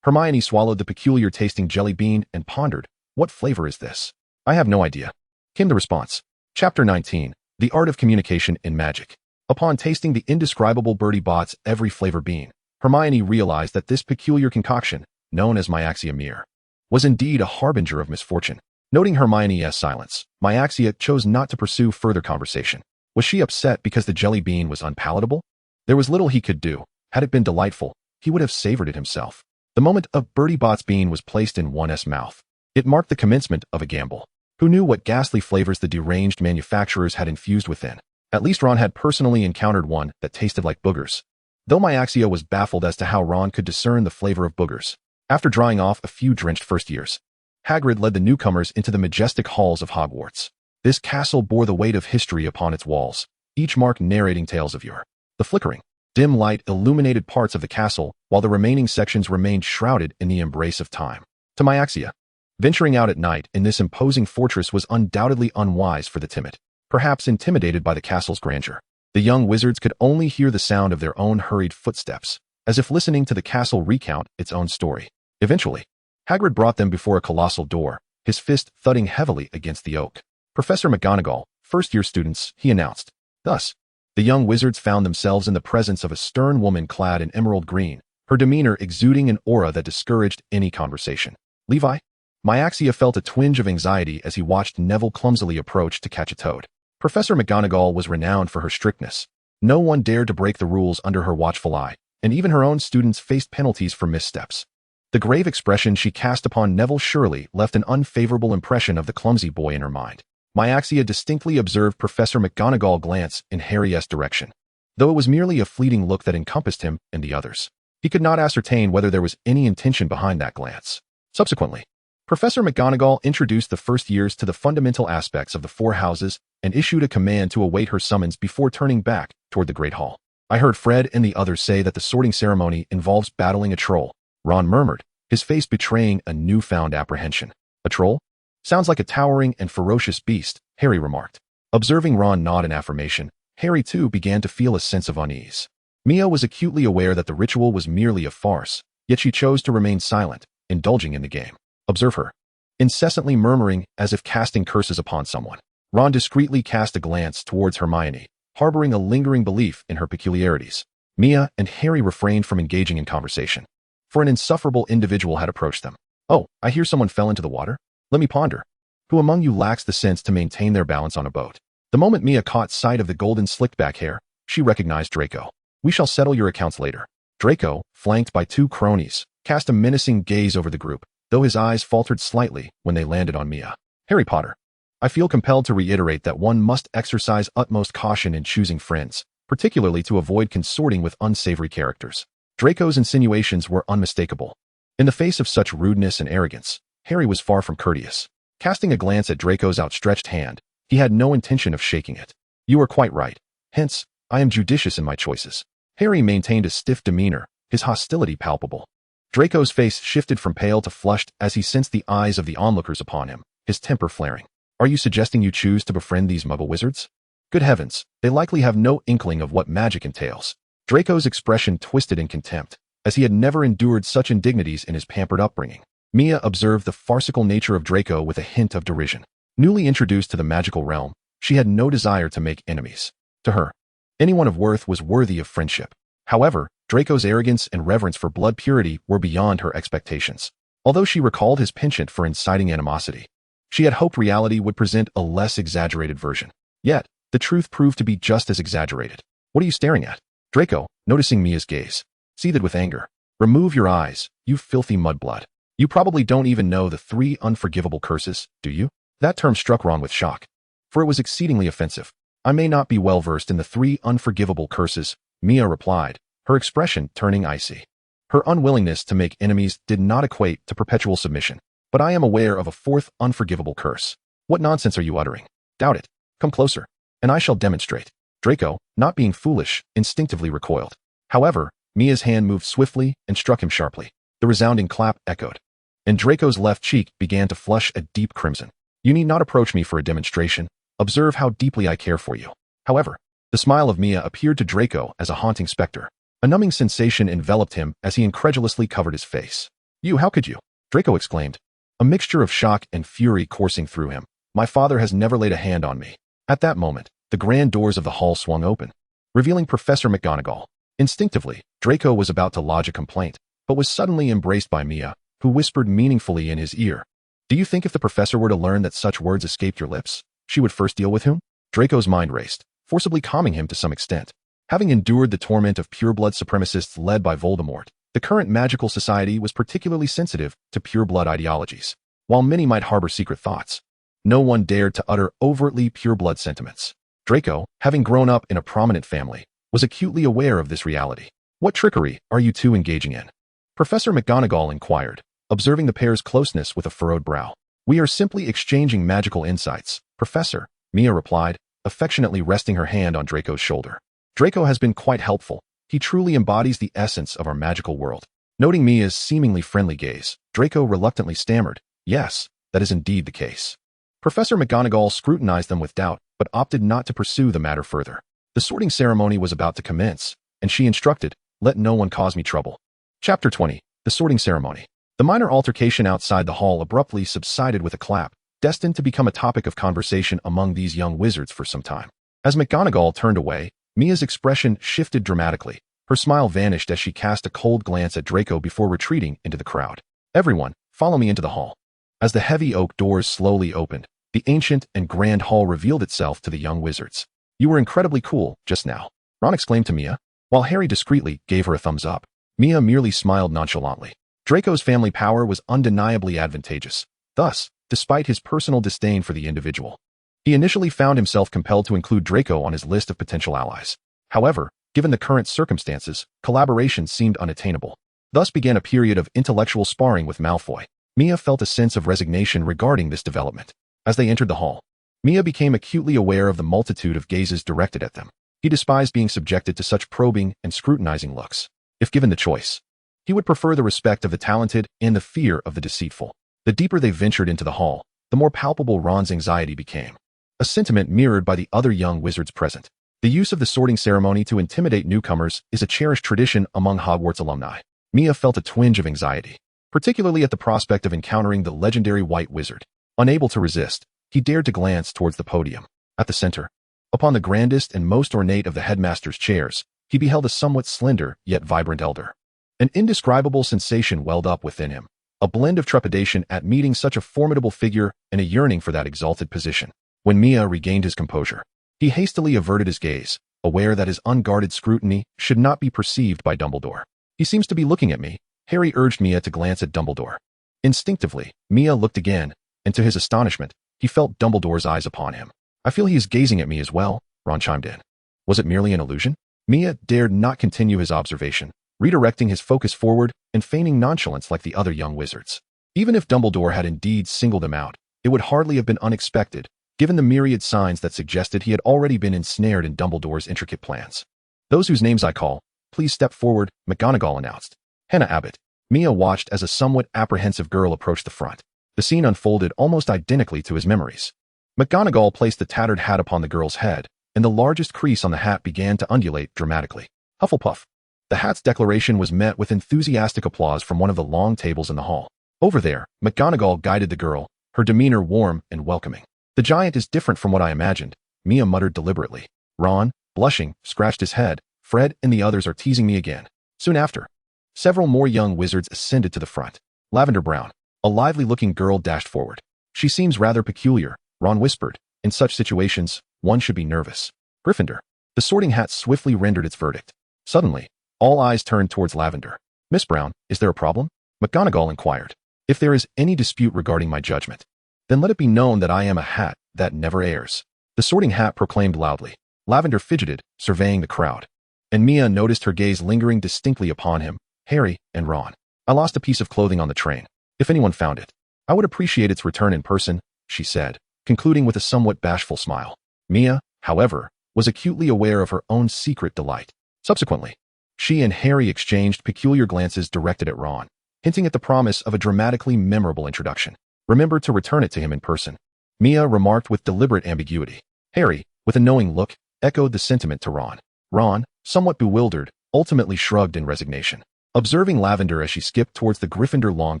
Hermione swallowed the peculiar tasting jelly bean and pondered, What flavor is this? I have no idea. Came the response. Chapter 19. The Art of Communication in Magic. Upon tasting the indescribable Bertie Bott's every flavor bean, Hermione realized that this peculiar concoction, known as Myaxia Mere, was indeed a harbinger of misfortune. Noting Hermione's silence, Myaxia chose not to pursue further conversation. Was she upset because the jelly bean was unpalatable? There was little he could do. Had it been delightful, he would have savored it himself. The moment of Bertie Bott's bean was placed in one's mouth. It marked the commencement of a gamble. Who knew what ghastly flavors the deranged manufacturers had infused within? At least Ron had personally encountered one that tasted like boogers. Though Myaxia was baffled as to how Ron could discern the flavor of boogers. After drying off a few drenched first years, Hagrid led the newcomers into the majestic halls of Hogwarts. This castle bore the weight of history upon its walls, each mark narrating tales of yore. The flickering, dim light illuminated parts of the castle, while the remaining sections remained shrouded in the embrace of time. To Myaxia, venturing out at night in this imposing fortress was undoubtedly unwise for the timid, perhaps intimidated by the castle's grandeur. The young wizards could only hear the sound of their own hurried footsteps, as if listening to the castle recount its own story. Eventually, Hagrid brought them before a colossal door, his fist thudding heavily against the oak. Professor McGonagall, first-year students, he announced. Thus, the young wizards found themselves in the presence of a stern woman clad in emerald green, her demeanor exuding an aura that discouraged any conversation. Levi? Myaxia felt a twinge of anxiety as he watched Neville clumsily approach to catch a toad. Professor McGonagall was renowned for her strictness. No one dared to break the rules under her watchful eye, and even her own students faced penalties for missteps. The grave expression she cast upon Neville surely left an unfavorable impression of the clumsy boy in her mind. Myaxia distinctly observed Professor McGonagall glance in Harry's direction, though it was merely a fleeting look that encompassed him and the others. He could not ascertain whether there was any intention behind that glance. Subsequently, Professor McGonagall introduced the first years to the fundamental aspects of the four houses and issued a command to await her summons before turning back toward the Great Hall. I heard Fred and the others say that the sorting ceremony involves battling a troll, Ron murmured, his face betraying a newfound apprehension. A troll? Sounds like a towering and ferocious beast, Harry remarked. Observing Ron nod in affirmation, Harry too began to feel a sense of unease. Mia was acutely aware that the ritual was merely a farce, yet she chose to remain silent, indulging in the game. Observe her. Incessantly murmuring as if casting curses upon someone. Ron discreetly cast a glance towards Hermione, harboring a lingering belief in her peculiarities. Mia and Harry refrained from engaging in conversation, for an insufferable individual had approached them. Oh, I hear someone fell into the water? Let me ponder. Who among you lacks the sense to maintain their balance on a boat? The moment Mia caught sight of the golden slicked-back hair, she recognized Draco. We shall settle your accounts later. Draco, flanked by two cronies, cast a menacing gaze over the group, though his eyes faltered slightly when they landed on Mia. Harry Potter. I feel compelled to reiterate that one must exercise utmost caution in choosing friends, particularly to avoid consorting with unsavory characters. Draco's insinuations were unmistakable. In the face of such rudeness and arrogance, Harry was far from courteous. Casting a glance at Draco's outstretched hand, he had no intention of shaking it. You are quite right. Hence, I am judicious in my choices. Harry maintained a stiff demeanor, his hostility palpable. Draco's face shifted from pale to flushed as he sensed the eyes of the onlookers upon him, his temper flaring. Are you suggesting you choose to befriend these muggle wizards? Good heavens, they likely have no inkling of what magic entails. Draco's expression twisted in contempt, as he had never endured such indignities in his pampered upbringing. Mia observed the farcical nature of Draco with a hint of derision. Newly introduced to the magical realm, she had no desire to make enemies. To her, anyone of worth was worthy of friendship. However, Draco's arrogance and reverence for blood purity were beyond her expectations. Although she recalled his penchant for inciting animosity, she had hoped reality would present a less exaggerated version. Yet, the truth proved to be just as exaggerated. What are you staring at? Draco, noticing Mia's gaze, seethed with anger. Remove your eyes, you filthy mudblood. You probably don't even know the 3 unforgivable curses, do you? That term struck Ron with shock, for it was exceedingly offensive. I may not be well versed in the 3 unforgivable curses, Mia replied, her expression turning icy. Her unwillingness to make enemies did not equate to perpetual submission. But I am aware of a 4th unforgivable curse. What nonsense are you uttering? Doubt it. Come closer, and I shall demonstrate. Draco, not being foolish, instinctively recoiled. However, Mia's hand moved swiftly and struck him sharply. The resounding clap echoed, and Draco's left cheek began to flush a deep crimson. You need not approach me for a demonstration. Observe how deeply I care for you. However, the smile of Mia appeared to Draco as a haunting specter. A numbing sensation enveloped him as he incredulously covered his face. You, how could you? Draco exclaimed, a mixture of shock and fury coursing through him. My father has never laid a hand on me. At that moment, the grand doors of the hall swung open, revealing Professor McGonagall. Instinctively, Draco was about to lodge a complaint, but was suddenly embraced by Mia, who whispered meaningfully in his ear. Do you think if the professor were to learn that such words escaped your lips, she would first deal with him? Draco's mind raced, forcibly calming him to some extent. Having endured the torment of pureblood supremacists led by Voldemort, the current magical society was particularly sensitive to pureblood ideologies. While many might harbor secret thoughts, no one dared to utter overtly pureblood sentiments. Draco, having grown up in a prominent family, was acutely aware of this reality. "What trickery are you two engaging in?" Professor McGonagall inquired, observing the pair's closeness with a furrowed brow. "We are simply exchanging magical insights, Professor," Mia replied, affectionately resting her hand on Draco's shoulder. "Draco has been quite helpful. He truly embodies the essence of our magical world." Noting Mia's seemingly friendly gaze, Draco reluctantly stammered, "Yes, that is indeed the case." Professor McGonagall scrutinized them with doubt, but opted not to pursue the matter further. The sorting ceremony was about to commence, and she instructed, "Let no one cause me trouble." Chapter 20. The Sorting Ceremony. The minor altercation outside the hall abruptly subsided with a clap, destined to become a topic of conversation among these young wizards for some time. As McGonagall turned away, Mia's expression shifted dramatically. Her smile vanished as she cast a cold glance at Draco before retreating into the crowd. "Everyone, follow me into the hall." As the heavy oak doors slowly opened, the ancient and grand hall revealed itself to the young wizards. "You were incredibly cool just now," Ron exclaimed to Mia, while Harry discreetly gave her a thumbs up. Mia merely smiled nonchalantly. Draco's family power was undeniably advantageous. Thus, despite his personal disdain for the individual, he initially found himself compelled to include Draco on his list of potential allies. However, given the current circumstances, collaboration seemed unattainable. Thus began a period of intellectual sparring with Malfoy. Mia felt a sense of resignation regarding this development. As they entered the hall, Mia became acutely aware of the multitude of gazes directed at them. He despised being subjected to such probing and scrutinizing looks. If given the choice, he would prefer the respect of the talented and the fear of the deceitful. The deeper they ventured into the hall, the more palpable Ron's anxiety became. A sentiment mirrored by the other young wizards present. The use of the sorting ceremony to intimidate newcomers is a cherished tradition among Hogwarts alumni. Mia felt a twinge of anxiety, particularly at the prospect of encountering the legendary White Wizard. Unable to resist, he dared to glance towards the podium. At the center, upon the grandest and most ornate of the headmaster's chairs, he beheld a somewhat slender yet vibrant elder. An indescribable sensation welled up within him, a blend of trepidation at meeting such a formidable figure and a yearning for that exalted position. When Mia regained his composure, he hastily averted his gaze, aware that his unguarded scrutiny should not be perceived by Dumbledore. "He seems to be looking at me," Harry urged Mia to glance at Dumbledore. Instinctively, Mia looked again, and to his astonishment, he felt Dumbledore's eyes upon him. "I feel he is gazing at me as well," Ron chimed in. Was it merely an illusion? Mia dared not continue his observation, redirecting his focus forward and feigning nonchalance like the other young wizards. Even if Dumbledore had indeed singled him out, it would hardly have been unexpected, given the myriad signs that suggested he had already been ensnared in Dumbledore's intricate plans. "Those whose names I call, please step forward," McGonagall announced. "Hannah Abbott." Mia watched as a somewhat apprehensive girl approached the front. The scene unfolded almost identically to his memories. McGonagall placed the tattered hat upon the girl's head, and the largest crease on the hat began to undulate dramatically. Hufflepuff. The hat's declaration was met with enthusiastic applause from one of the long tables in the hall. "Over there," McGonagall guided the girl, her demeanor warm and welcoming. "The giant is different from what I imagined," Mia muttered deliberately. Ron, blushing, scratched his head. "Fred and the others are teasing me again." Soon after, several more young wizards ascended to the front. Lavender Brown, a lively-looking girl, dashed forward. "She seems rather peculiar," Ron whispered. "In such situations, one should be nervous." Gryffindor. The sorting hat swiftly rendered its verdict. Suddenly, all eyes turned towards Lavender. "Miss Brown, is there a problem?" McGonagall inquired. "If there is any dispute regarding my judgment, then let it be known that I am a hat that never errs," the sorting hat proclaimed loudly. Lavender fidgeted, surveying the crowd, and Mia noticed her gaze lingering distinctly upon him, Harry, and Ron. "I lost a piece of clothing on the train. If anyone found it, I would appreciate its return in person," she said, concluding with a somewhat bashful smile. Mia, however, was acutely aware of her own secret delight. Subsequently, she and Harry exchanged peculiar glances directed at Ron, hinting at the promise of a dramatically memorable introduction. "Remember to return it to him in person," Mia remarked with deliberate ambiguity. Harry, with a knowing look, echoed the sentiment to Ron. Ron, somewhat bewildered, ultimately shrugged in resignation. Observing Lavender as she skipped towards the Gryffindor long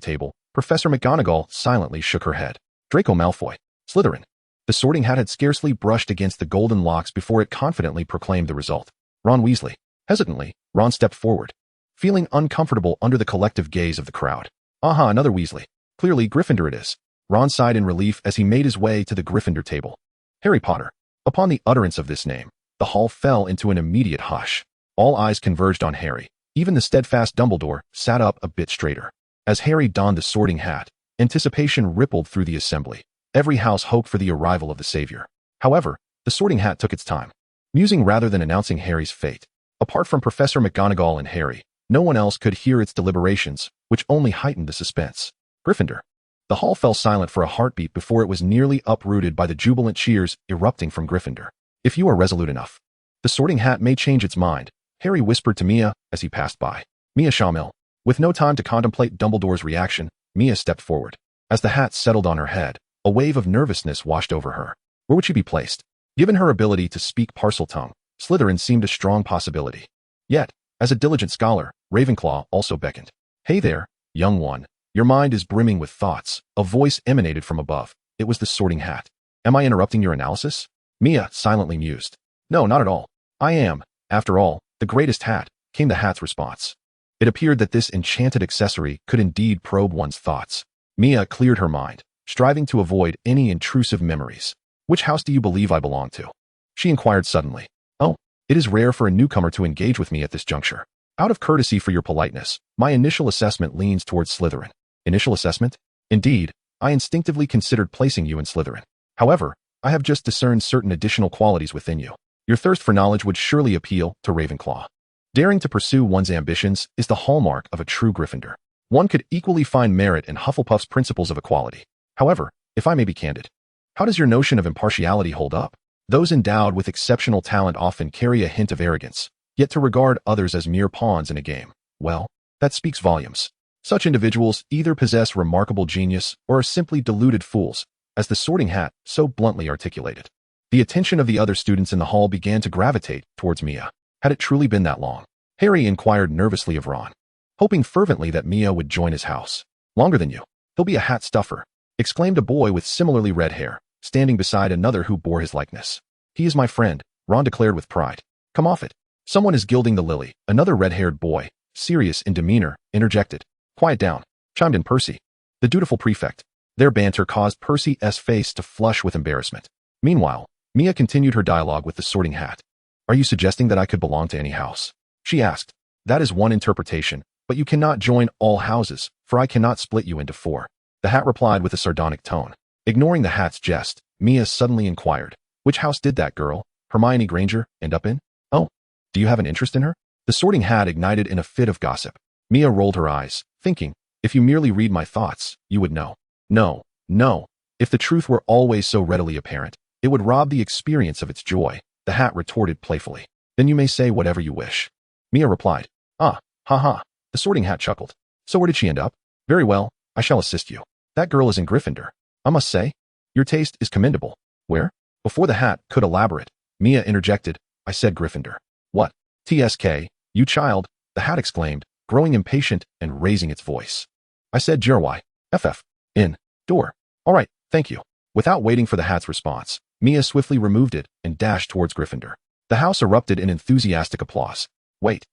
table, Professor McGonagall silently shook her head. Draco Malfoy, Slytherin. The sorting hat had scarcely brushed against the golden locks before it confidently proclaimed the result. Ron Weasley. Hesitantly, Ron stepped forward, feeling uncomfortable under the collective gaze of the crowd. "Aha, another Weasley. Clearly Gryffindor it is." Ron sighed in relief as he made his way to the Gryffindor table. Harry Potter. Upon the utterance of this name, The hall fell into an immediate hush. All eyes converged on Harry. Even the steadfast Dumbledore sat up a bit straighter. As Harry donned the sorting hat, anticipation rippled through the assembly. Every house hoped for the arrival of the savior. However, the sorting hat took its time, musing rather than announcing Harry's fate. Apart from Professor McGonagall and Harry, no one else could hear its deliberations, which only heightened the suspense. Gryffindor. The hall fell silent for a heartbeat before it was nearly uprooted by the jubilant cheers erupting from Gryffindor. If you are resolute enough, the sorting hat may change its mind, Harry whispered to Mia as he passed by. Mia Shamil. With no time to contemplate Dumbledore's reaction, Mia stepped forward. As the hat settled on her head, a wave of nervousness washed over her. Where would she be placed? Given her ability to speak Parseltongue, Slytherin seemed a strong possibility. Yet, as a diligent scholar, Ravenclaw also beckoned. Hey there, young one. Your mind is brimming with thoughts. A voice emanated from above. It was the sorting hat. Am I interrupting your analysis? Mia silently mused. No, not at all. I am, after all, the greatest hat, came the hat's response. It appeared that this enchanted accessory could indeed probe one's thoughts. Mia cleared her mind, striving to avoid any intrusive memories. Which house do you believe I belong to? She inquired suddenly. Oh, it is rare for a newcomer to engage with me at this juncture. Out of courtesy for your politeness, my initial assessment leans towards Slytherin. Initial assessment? Indeed, I instinctively considered placing you in Slytherin. However, I have just discerned certain additional qualities within you. Your thirst for knowledge would surely appeal to Ravenclaw. Daring to pursue one's ambitions is the hallmark of a true Gryffindor. One could equally find merit in Hufflepuff's principles of equality. However, if I may be candid, how does your notion of impartiality hold up? Those endowed with exceptional talent often carry a hint of arrogance, yet to regard others as mere pawns in a game, well, that speaks volumes. Such individuals either possess remarkable genius or are simply deluded fools, as the sorting hat so bluntly articulated. The attention of the other students in the hall began to gravitate towards Mia. Had it truly been that long? Harry inquired nervously of Ron, hoping fervently that Mia would join his house. Longer than you. He'll be a hat stuffer, exclaimed a boy with similarly red hair, standing beside another who bore his likeness. He is my friend, Ron declared with pride. Come off it. Someone is gilding the lily, another red-haired boy, serious in demeanor, interjected. Quiet down, chimed in Percy, the dutiful prefect. Their banter caused Percy's face to flush with embarrassment. Meanwhile, Mia continued her dialogue with the sorting hat. Are you suggesting that I could belong to any house? She asked. That is one interpretation, but you cannot join all houses, for I cannot split you into 4. The hat replied with a sardonic tone. Ignoring the hat's jest, Mia suddenly inquired, which house did that girl, Hermione Granger, end up in? Oh, do you have an interest in her? The sorting hat ignited in a fit of gossip. Mia rolled her eyes, thinking, if you merely read my thoughts, you would know. No, no. If the truth were always so readily apparent, it would rob the experience of its joy, the hat retorted playfully. Then you may say whatever you wish. Mia replied. Ah, ha ha. The sorting hat chuckled. So where did she end up? Very well, I shall assist you. That girl is in Gryffindor. I must say, your taste is commendable. Where? Before the hat could elaborate, Mia interjected. I said Gryffindor. What? TSK, you child, the hat exclaimed, growing impatient and raising its voice. I said Jerwai. FF. In. Door. All right, thank you. Without waiting for the hat's response, Mia swiftly removed it and dashed towards Gryffindor. The house erupted in enthusiastic applause. Wait.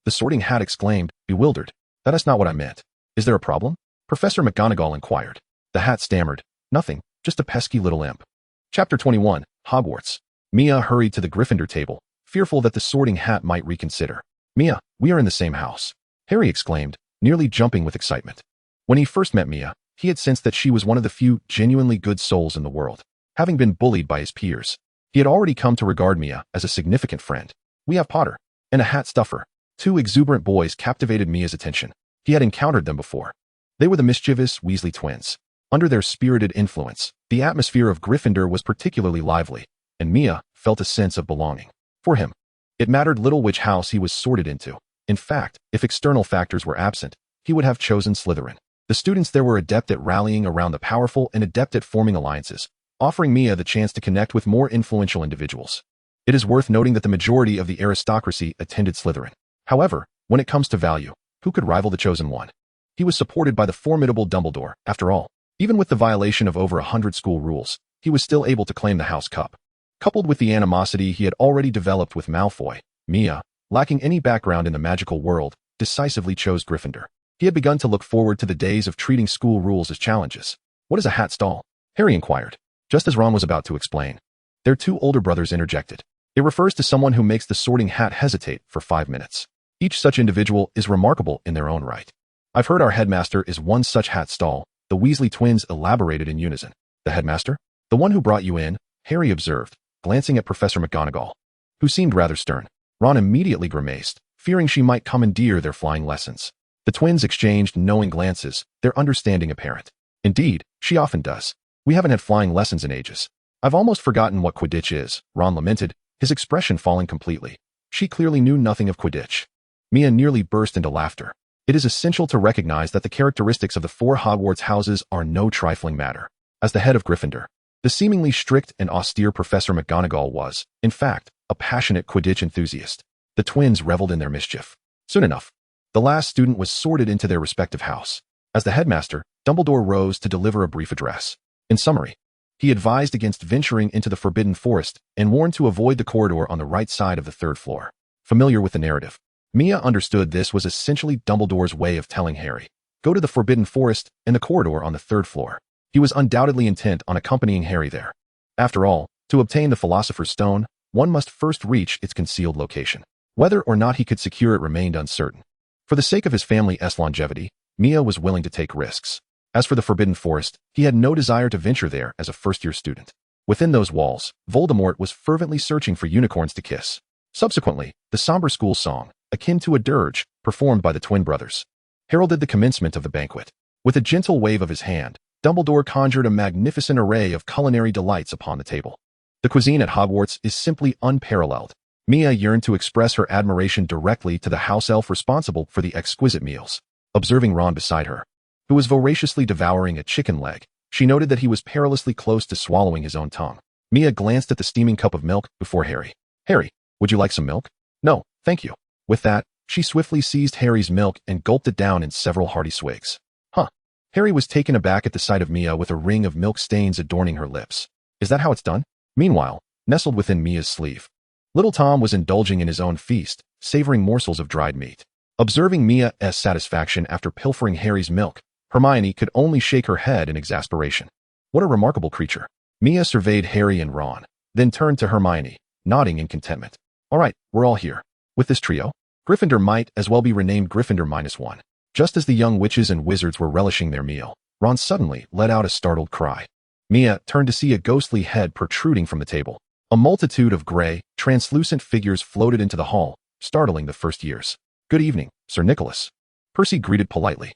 The sorting hat exclaimed, bewildered. That is not what I meant. Is there a problem? Professor McGonagall inquired. The hat stammered. Nothing, just a pesky little imp. Chapter 21, Hogwarts. Mia hurried to the Gryffindor table, fearful that the sorting hat might reconsider. Mia, we are in the same house. Harry exclaimed, nearly jumping with excitement. When he first met Mia, he had sensed that she was one of the few genuinely good souls in the world. Having been bullied by his peers, he had already come to regard Mia as a significant friend. We have Potter and a hat stuffer. 2 exuberant boys captivated Mia's attention. He had encountered them before. They were the mischievous Weasley twins. Under their spirited influence, the atmosphere of Gryffindor was particularly lively, and Mia felt a sense of belonging. For him, it mattered little which house he was sorted into. In fact, if external factors were absent, he would have chosen Slytherin. The students there were adept at rallying around the powerful and adept at forming alliances, offering Mia the chance to connect with more influential individuals. It is worth noting that the majority of the aristocracy attended Slytherin. However, when it comes to value, who could rival the chosen one? He was supported by the formidable Dumbledore, after all. Even with the violation of over 100 school rules, he was still able to claim the House Cup. Coupled with the animosity he had already developed with Malfoy, Mia, lacking any background in the magical world, decisively chose Gryffindor. He had begun to look forward to the days of treating school rules as challenges. What is a hat stall? Harry inquired, just as Ron was about to explain. Their 2 older brothers interjected. It refers to someone who makes the sorting hat hesitate for 5 minutes. Each such individual is remarkable in their own right. I've heard our headmaster is one such hat stall, the Weasley twins elaborated in unison. The headmaster? The one who brought you in, Harry observed, glancing at Professor McGonagall, who seemed rather stern. Ron immediately grimaced, fearing she might commandeer their flying lessons. The twins exchanged knowing glances, their understanding apparent. Indeed, she often does. We haven't had flying lessons in ages. I've almost forgotten what Quidditch is, Ron lamented, his expression falling completely. She clearly knew nothing of Quidditch. Mia nearly burst into laughter. It is essential to recognize that the characteristics of the 4 Hogwarts houses are no trifling matter. As the head of Gryffindor, the seemingly strict and austere Professor McGonagall was, in fact, a passionate Quidditch enthusiast. The twins reveled in their mischief. Soon enough, the last student was sorted into their respective house. As the headmaster, Dumbledore rose to deliver a brief address. In summary, he advised against venturing into the Forbidden Forest and warned to avoid the corridor on the right side of the 3rd floor. Familiar with the narrative, Mia understood this was essentially Dumbledore's way of telling Harry, go to the Forbidden Forest and the corridor on the 3rd floor. He was undoubtedly intent on accompanying Harry there. After all, to obtain the Philosopher's Stone, one must first reach its concealed location. Whether or not he could secure it remained uncertain. For the sake of his family's longevity, Mia was willing to take risks. As for the Forbidden Forest, he had no desire to venture there as a first-year student. Within those walls, Voldemort was fervently searching for unicorns to kiss. Subsequently, the somber school song, akin to a dirge, performed by the twin brothers, heralded the commencement of the banquet. With a gentle wave of his hand, Dumbledore conjured a magnificent array of culinary delights upon the table. The cuisine at Hogwarts is simply unparalleled. Mia yearned to express her admiration directly to the house elf responsible for the exquisite meals. Observing Ron beside her, who was voraciously devouring a chicken leg, she noted that he was perilously close to swallowing his own tongue. Mia glanced at the steaming cup of milk before Harry. Harry, would you like some milk? No, thank you. With that, she swiftly seized Harry's milk and gulped it down in several hearty swigs. Harry was taken aback at the sight of Mia with a ring of milk stains adorning her lips. Is that how it's done? Meanwhile, nestled within Mia's sleeve, little Tom was indulging in his own feast, savoring morsels of dried meat. Observing Mia's satisfaction after pilfering Harry's milk, Hermione could only shake her head in exasperation. What a remarkable creature. Mia surveyed Harry and Ron, then turned to Hermione, nodding in contentment. All right, we're all here. With this trio, Gryffindor might as well be renamed Gryffindor -1. Just as the young witches and wizards were relishing their meal, Ron suddenly let out a startled cry. Mia turned to see a ghostly head protruding from the table. A multitude of gray, translucent figures floated into the hall, startling the first years. Good evening, Sir Nicholas. Percy greeted politely.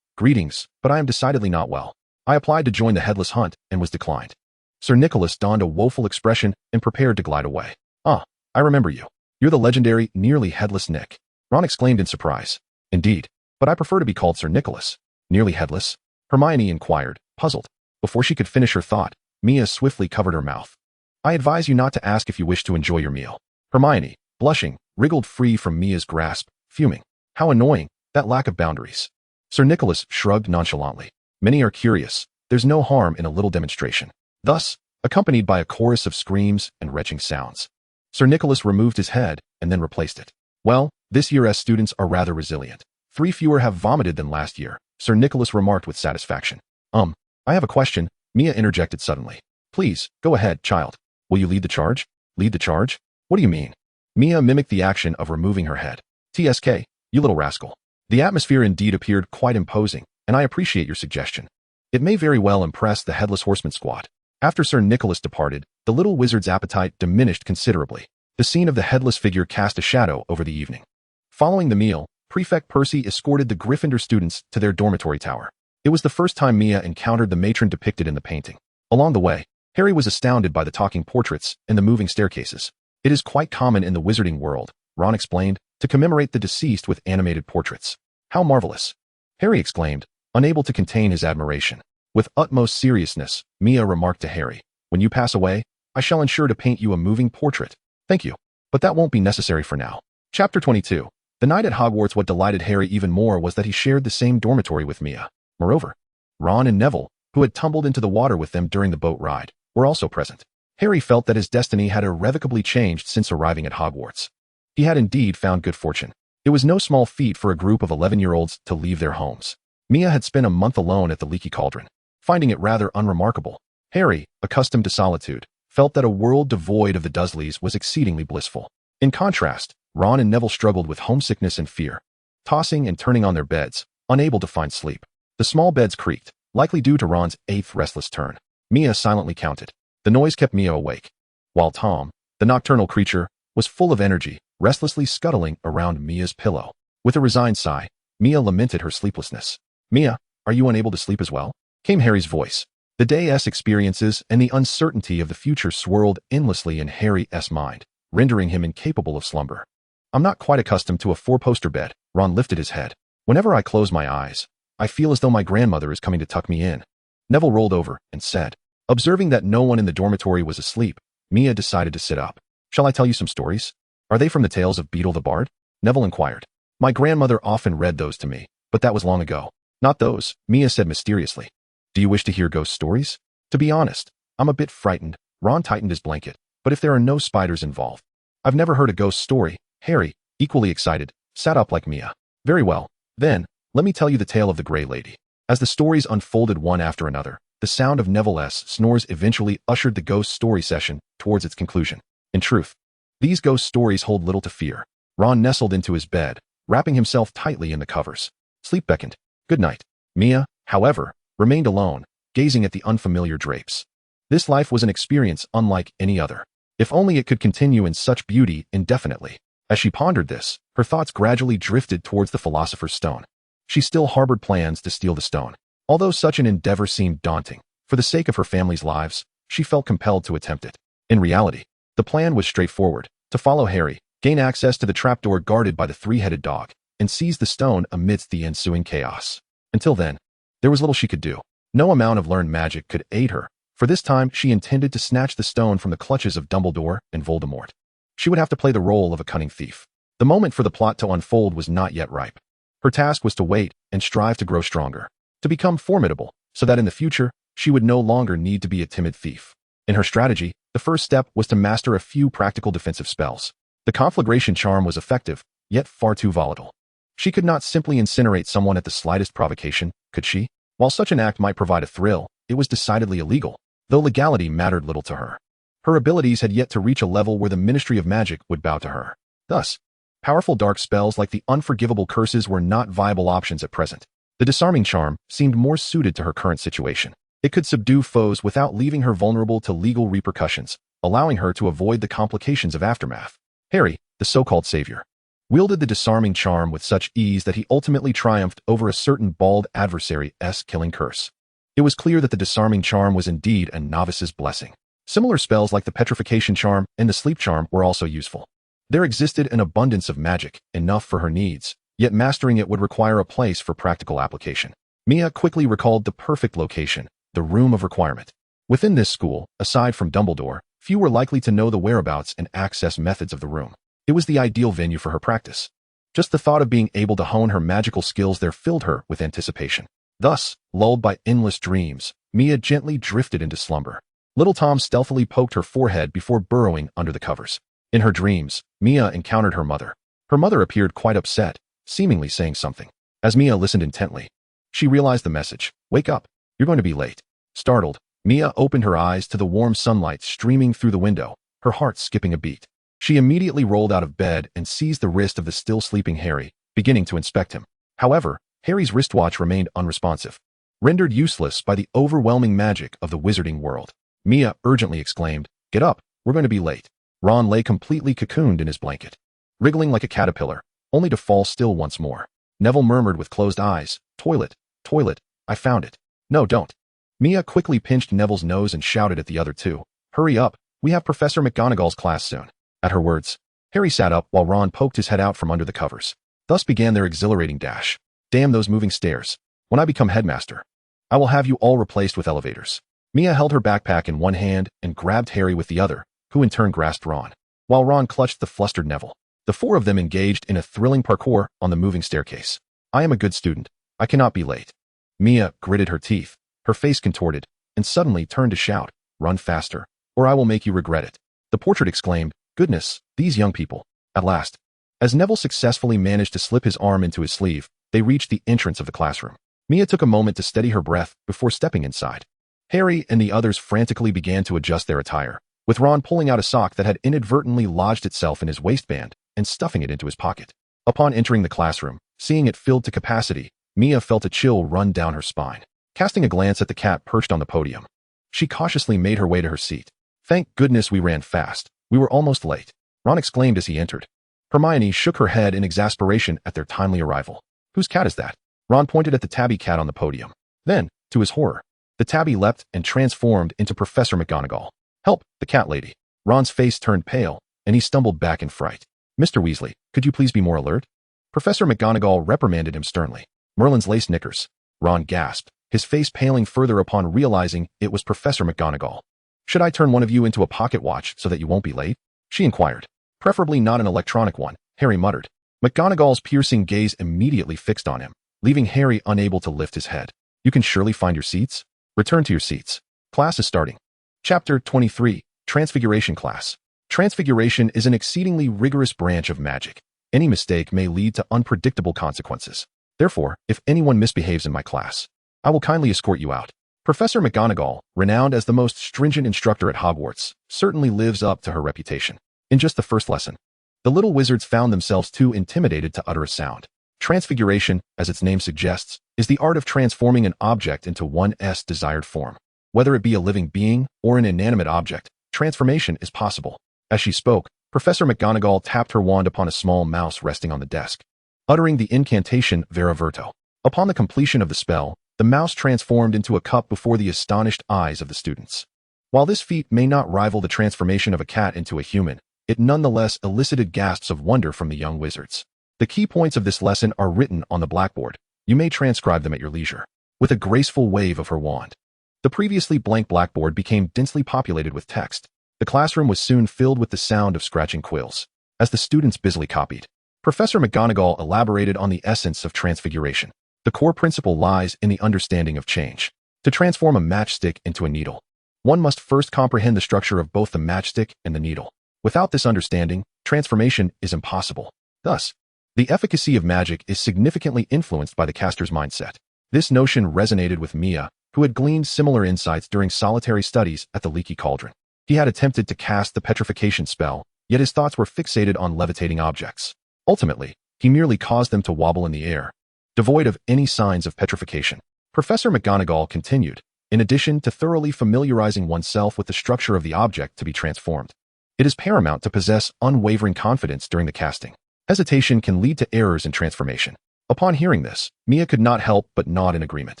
Greetings, but I am decidedly not well. I applied to join the Headless Hunt and was declined. Sir Nicholas donned a woeful expression and prepared to glide away. I remember you. You're the legendary, nearly headless Nick. Ron exclaimed in surprise. Indeed, but I prefer to be called Sir Nicholas. Nearly headless? Hermione inquired, puzzled. Before she could finish her thought, Mia swiftly covered her mouth. I advise you not to ask if you wish to enjoy your meal. Hermione, blushing, wriggled free from Mia's grasp, fuming. How annoying, that lack of boundaries. Sir Nicholas shrugged nonchalantly. Many are curious. There's no harm in a little demonstration. Thus, accompanied by a chorus of screams and retching sounds, Sir Nicholas removed his head and then replaced it. Well, this year's students are rather resilient. 3 fewer have vomited than last year, Sir Nicholas remarked with satisfaction. I have a question, Mia interjected suddenly. Please, go ahead, child. Will you lead the charge? Lead the charge? What do you mean? Mia mimicked the action of removing her head. TSK, you little rascal. The atmosphere indeed appeared quite imposing, and I appreciate your suggestion. It may very well impress the Headless Horseman squad. After Sir Nicholas departed, the little wizard's appetite diminished considerably. The scene of the headless figure cast a shadow over the evening. Following the meal, Prefect Percy escorted the Gryffindor students to their dormitory tower. It was the first time Mia encountered the matron depicted in the painting. Along the way, Harry was astounded by the talking portraits and the moving staircases. It is quite common in the wizarding world, Ron explained, to commemorate the deceased with animated portraits. How marvelous! Harry exclaimed, unable to contain his admiration. With utmost seriousness, Mia remarked to Harry, when you pass away, I shall ensure to paint you a moving portrait. Thank you. But that won't be necessary for now. Chapter 22. The night at Hogwarts. What delighted Harry even more was that he shared the same dormitory with Mia. Moreover, Ron and Neville, who had tumbled into the water with them during the boat ride, were also present. Harry felt that his destiny had irrevocably changed since arriving at Hogwarts. He had indeed found good fortune. It was no small feat for a group of 11-year-olds to leave their homes. Mia had spent a month alone at the Leaky Cauldron, finding it rather unremarkable. Harry, accustomed to solitude, felt that a world devoid of the Dursleys was exceedingly blissful. In contrast, Ron and Neville struggled with homesickness and fear, tossing and turning on their beds, unable to find sleep. The small beds creaked, likely due to Ron's 8th restless turn. Mia silently counted. The noise kept Mia awake, while Tom, the nocturnal creature, was full of energy, restlessly scuttling around Mia's pillow. With a resigned sigh, Mia lamented her sleeplessness. "Mia, are you unable to sleep as well?" came Harry's voice. The day's experiences and the uncertainty of the future swirled endlessly in Harry's mind, rendering him incapable of slumber. "I'm not quite accustomed to a four-poster bed." Ron lifted his head. "Whenever I close my eyes, I feel as though my grandmother is coming to tuck me in." Neville rolled over and said. Observing that no one in the dormitory was asleep, Mia decided to sit up. "Shall I tell you some stories? Are they from the tales of Beetle the Bard?" Neville inquired. "My grandmother often read those to me, but that was long ago." "Not those," Mia said mysteriously. "Do you wish to hear ghost stories?" "To be honest, I'm a bit frightened." Ron tightened his blanket. "But if there are no spiders involved." "I've never heard a ghost story." Harry, equally excited, sat up like Mia. "Very well, then, let me tell you the tale of the Grey Lady." As the stories unfolded one after another, the sound of Neville's snores eventually ushered the ghost story session towards its conclusion. In truth, these ghost stories hold little to fear. Ron nestled into his bed, wrapping himself tightly in the covers. Sleep beckoned. "Good night." Mia, however, remained alone, gazing at the unfamiliar drapes. This life was an experience unlike any other. If only it could continue in such beauty indefinitely. As she pondered this, her thoughts gradually drifted towards the Philosopher's Stone. She still harbored plans to steal the stone. Although such an endeavor seemed daunting, for the sake of her family's lives, she felt compelled to attempt it. In reality, the plan was straightforward: to follow Harry, gain access to the trapdoor guarded by the three-headed dog, and seize the stone amidst the ensuing chaos. Until then, there was little she could do. No amount of learned magic could aid her, for this time she intended to snatch the stone from the clutches of Dumbledore and Voldemort. She would have to play the role of a cunning thief. The moment for the plot to unfold was not yet ripe. Her task was to wait and strive to grow stronger, to become formidable, so that in the future, she would no longer need to be a timid thief. In her strategy, the first step was to master a few practical defensive spells. The conflagration charm was effective, yet far too volatile. She could not simply incinerate someone at the slightest provocation, could she? While such an act might provide a thrill, it was decidedly illegal, though legality mattered little to her. Her abilities had yet to reach a level where the Ministry of Magic would bow to her. Thus, powerful dark spells like the unforgivable curses were not viable options at present. The disarming charm seemed more suited to her current situation. It could subdue foes without leaving her vulnerable to legal repercussions, allowing her to avoid the complications of aftermath. Harry, the so-called savior, wielded the disarming charm with such ease that he ultimately triumphed over a certain bald adversary's killing curse. It was clear that the disarming charm was indeed a novice's blessing. Similar spells like the petrification charm and the sleep charm were also useful. There existed an abundance of magic, enough for her needs, yet mastering it would require a place for practical application. Mia quickly recalled the perfect location, the Room of Requirement. Within this school, aside from Dumbledore, few were likely to know the whereabouts and access methods of the room. It was the ideal venue for her practice. Just the thought of being able to hone her magical skills there filled her with anticipation. Thus, lulled by endless dreams, Mia gently drifted into slumber. Little Tom stealthily poked her forehead before burrowing under the covers. In her dreams, Mia encountered her mother. Her mother appeared quite upset, seemingly saying something. As Mia listened intently, she realized the message. "Wake up. You're going to be late." Startled, Mia opened her eyes to the warm sunlight streaming through the window, her heart skipping a beat. She immediately rolled out of bed and seized the wrist of the still sleeping Harry, beginning to inspect him. However, Harry's wristwatch remained unresponsive, rendered useless by the overwhelming magic of the Wizarding World. Mia urgently exclaimed, "Get up, we're going to be late." Ron lay completely cocooned in his blanket, wriggling like a caterpillar, only to fall still once more. Neville murmured with closed eyes, "Toilet, toilet, I found it." "No, don't." Mia quickly pinched Neville's nose and shouted at the other two, "Hurry up, we have Professor McGonagall's class soon." At her words, Harry sat up while Ron poked his head out from under the covers. Thus began their exhilarating dash. "Damn those moving stairs. When I become headmaster, I will have you all replaced with elevators." Mia held her backpack in one hand and grabbed Harry with the other, who in turn grasped Ron, while Ron clutched the flustered Neville. The four of them engaged in a thrilling parkour on the moving staircase. "I am a good student. I cannot be late." Mia gritted her teeth, her face contorted, and suddenly turned to shout, "Run faster, or I will make you regret it." The portrait exclaimed, "Goodness, these young people." At last, as Neville successfully managed to slip his arm into his sleeve, they reached the entrance of the classroom. Mia took a moment to steady her breath before stepping inside. Harry and the others frantically began to adjust their attire, with Ron pulling out a sock that had inadvertently lodged itself in his waistband and stuffing it into his pocket. Upon entering the classroom, seeing it filled to capacity, Mia felt a chill run down her spine. Casting a glance at the cat perched on the podium, she cautiously made her way to her seat. "Thank goodness we ran fast. We were almost late," Ron exclaimed as he entered. Hermione shook her head in exasperation at their timely arrival. "Whose cat is that?" Ron pointed at the tabby cat on the podium. Then, to his horror, the tabby leapt and transformed into Professor McGonagall. "Help, the cat lady." Ron's face turned pale, and he stumbled back in fright. "Mr. Weasley, could you please be more alert?" Professor McGonagall reprimanded him sternly. "Merlin's lace knickers." Ron gasped, his face paling further upon realizing it was Professor McGonagall. "Should I turn one of you into a pocket watch so that you won't be late?" she inquired. "Preferably not an electronic one," Harry muttered. McGonagall's piercing gaze immediately fixed on him, leaving Harry unable to lift his head. "You can surely find your seats? Return to your seats. Class is starting." Chapter 23, Transfiguration Class. Transfiguration is an exceedingly rigorous branch of magic. Any mistake may lead to unpredictable consequences. Therefore, if anyone misbehaves in my class, I will kindly escort you out. Professor McGonagall, renowned as the most stringent instructor at Hogwarts, certainly lives up to her reputation. In just the first lesson, the little wizards found themselves too intimidated to utter a sound. Transfiguration, as its name suggests, is the art of transforming an object into one's desired form. Whether it be a living being or an inanimate object, transformation is possible. As she spoke, Professor McGonagall tapped her wand upon a small mouse resting on the desk, uttering the incantation Vera Verto. Upon the completion of the spell, the mouse transformed into a cup before the astonished eyes of the students. While this feat may not rival the transformation of a cat into a human, it nonetheless elicited gasps of wonder from the young wizards. The key points of this lesson are written on the blackboard. You may transcribe them at your leisure. With a graceful wave of her wand, the previously blank blackboard became densely populated with text. The classroom was soon filled with the sound of scratching quills. As the students busily copied, Professor McGonagall elaborated on the essence of transfiguration. The core principle lies in the understanding of change. To transform a matchstick into a needle, one must first comprehend the structure of both the matchstick and the needle. Without this understanding, transformation is impossible. Thus, the efficacy of magic is significantly influenced by the caster's mindset. This notion resonated with Mia, who had gleaned similar insights during solitary studies at the Leaky Cauldron. He had attempted to cast the petrification spell, yet his thoughts were fixated on levitating objects. Ultimately, he merely caused them to wobble in the air, devoid of any signs of petrification. Professor McGonagall continued, in addition to thoroughly familiarizing oneself with the structure of the object to be transformed, it is paramount to possess unwavering confidence during the casting. Hesitation can lead to errors in transformation. Upon hearing this, Mia could not help but nod in agreement.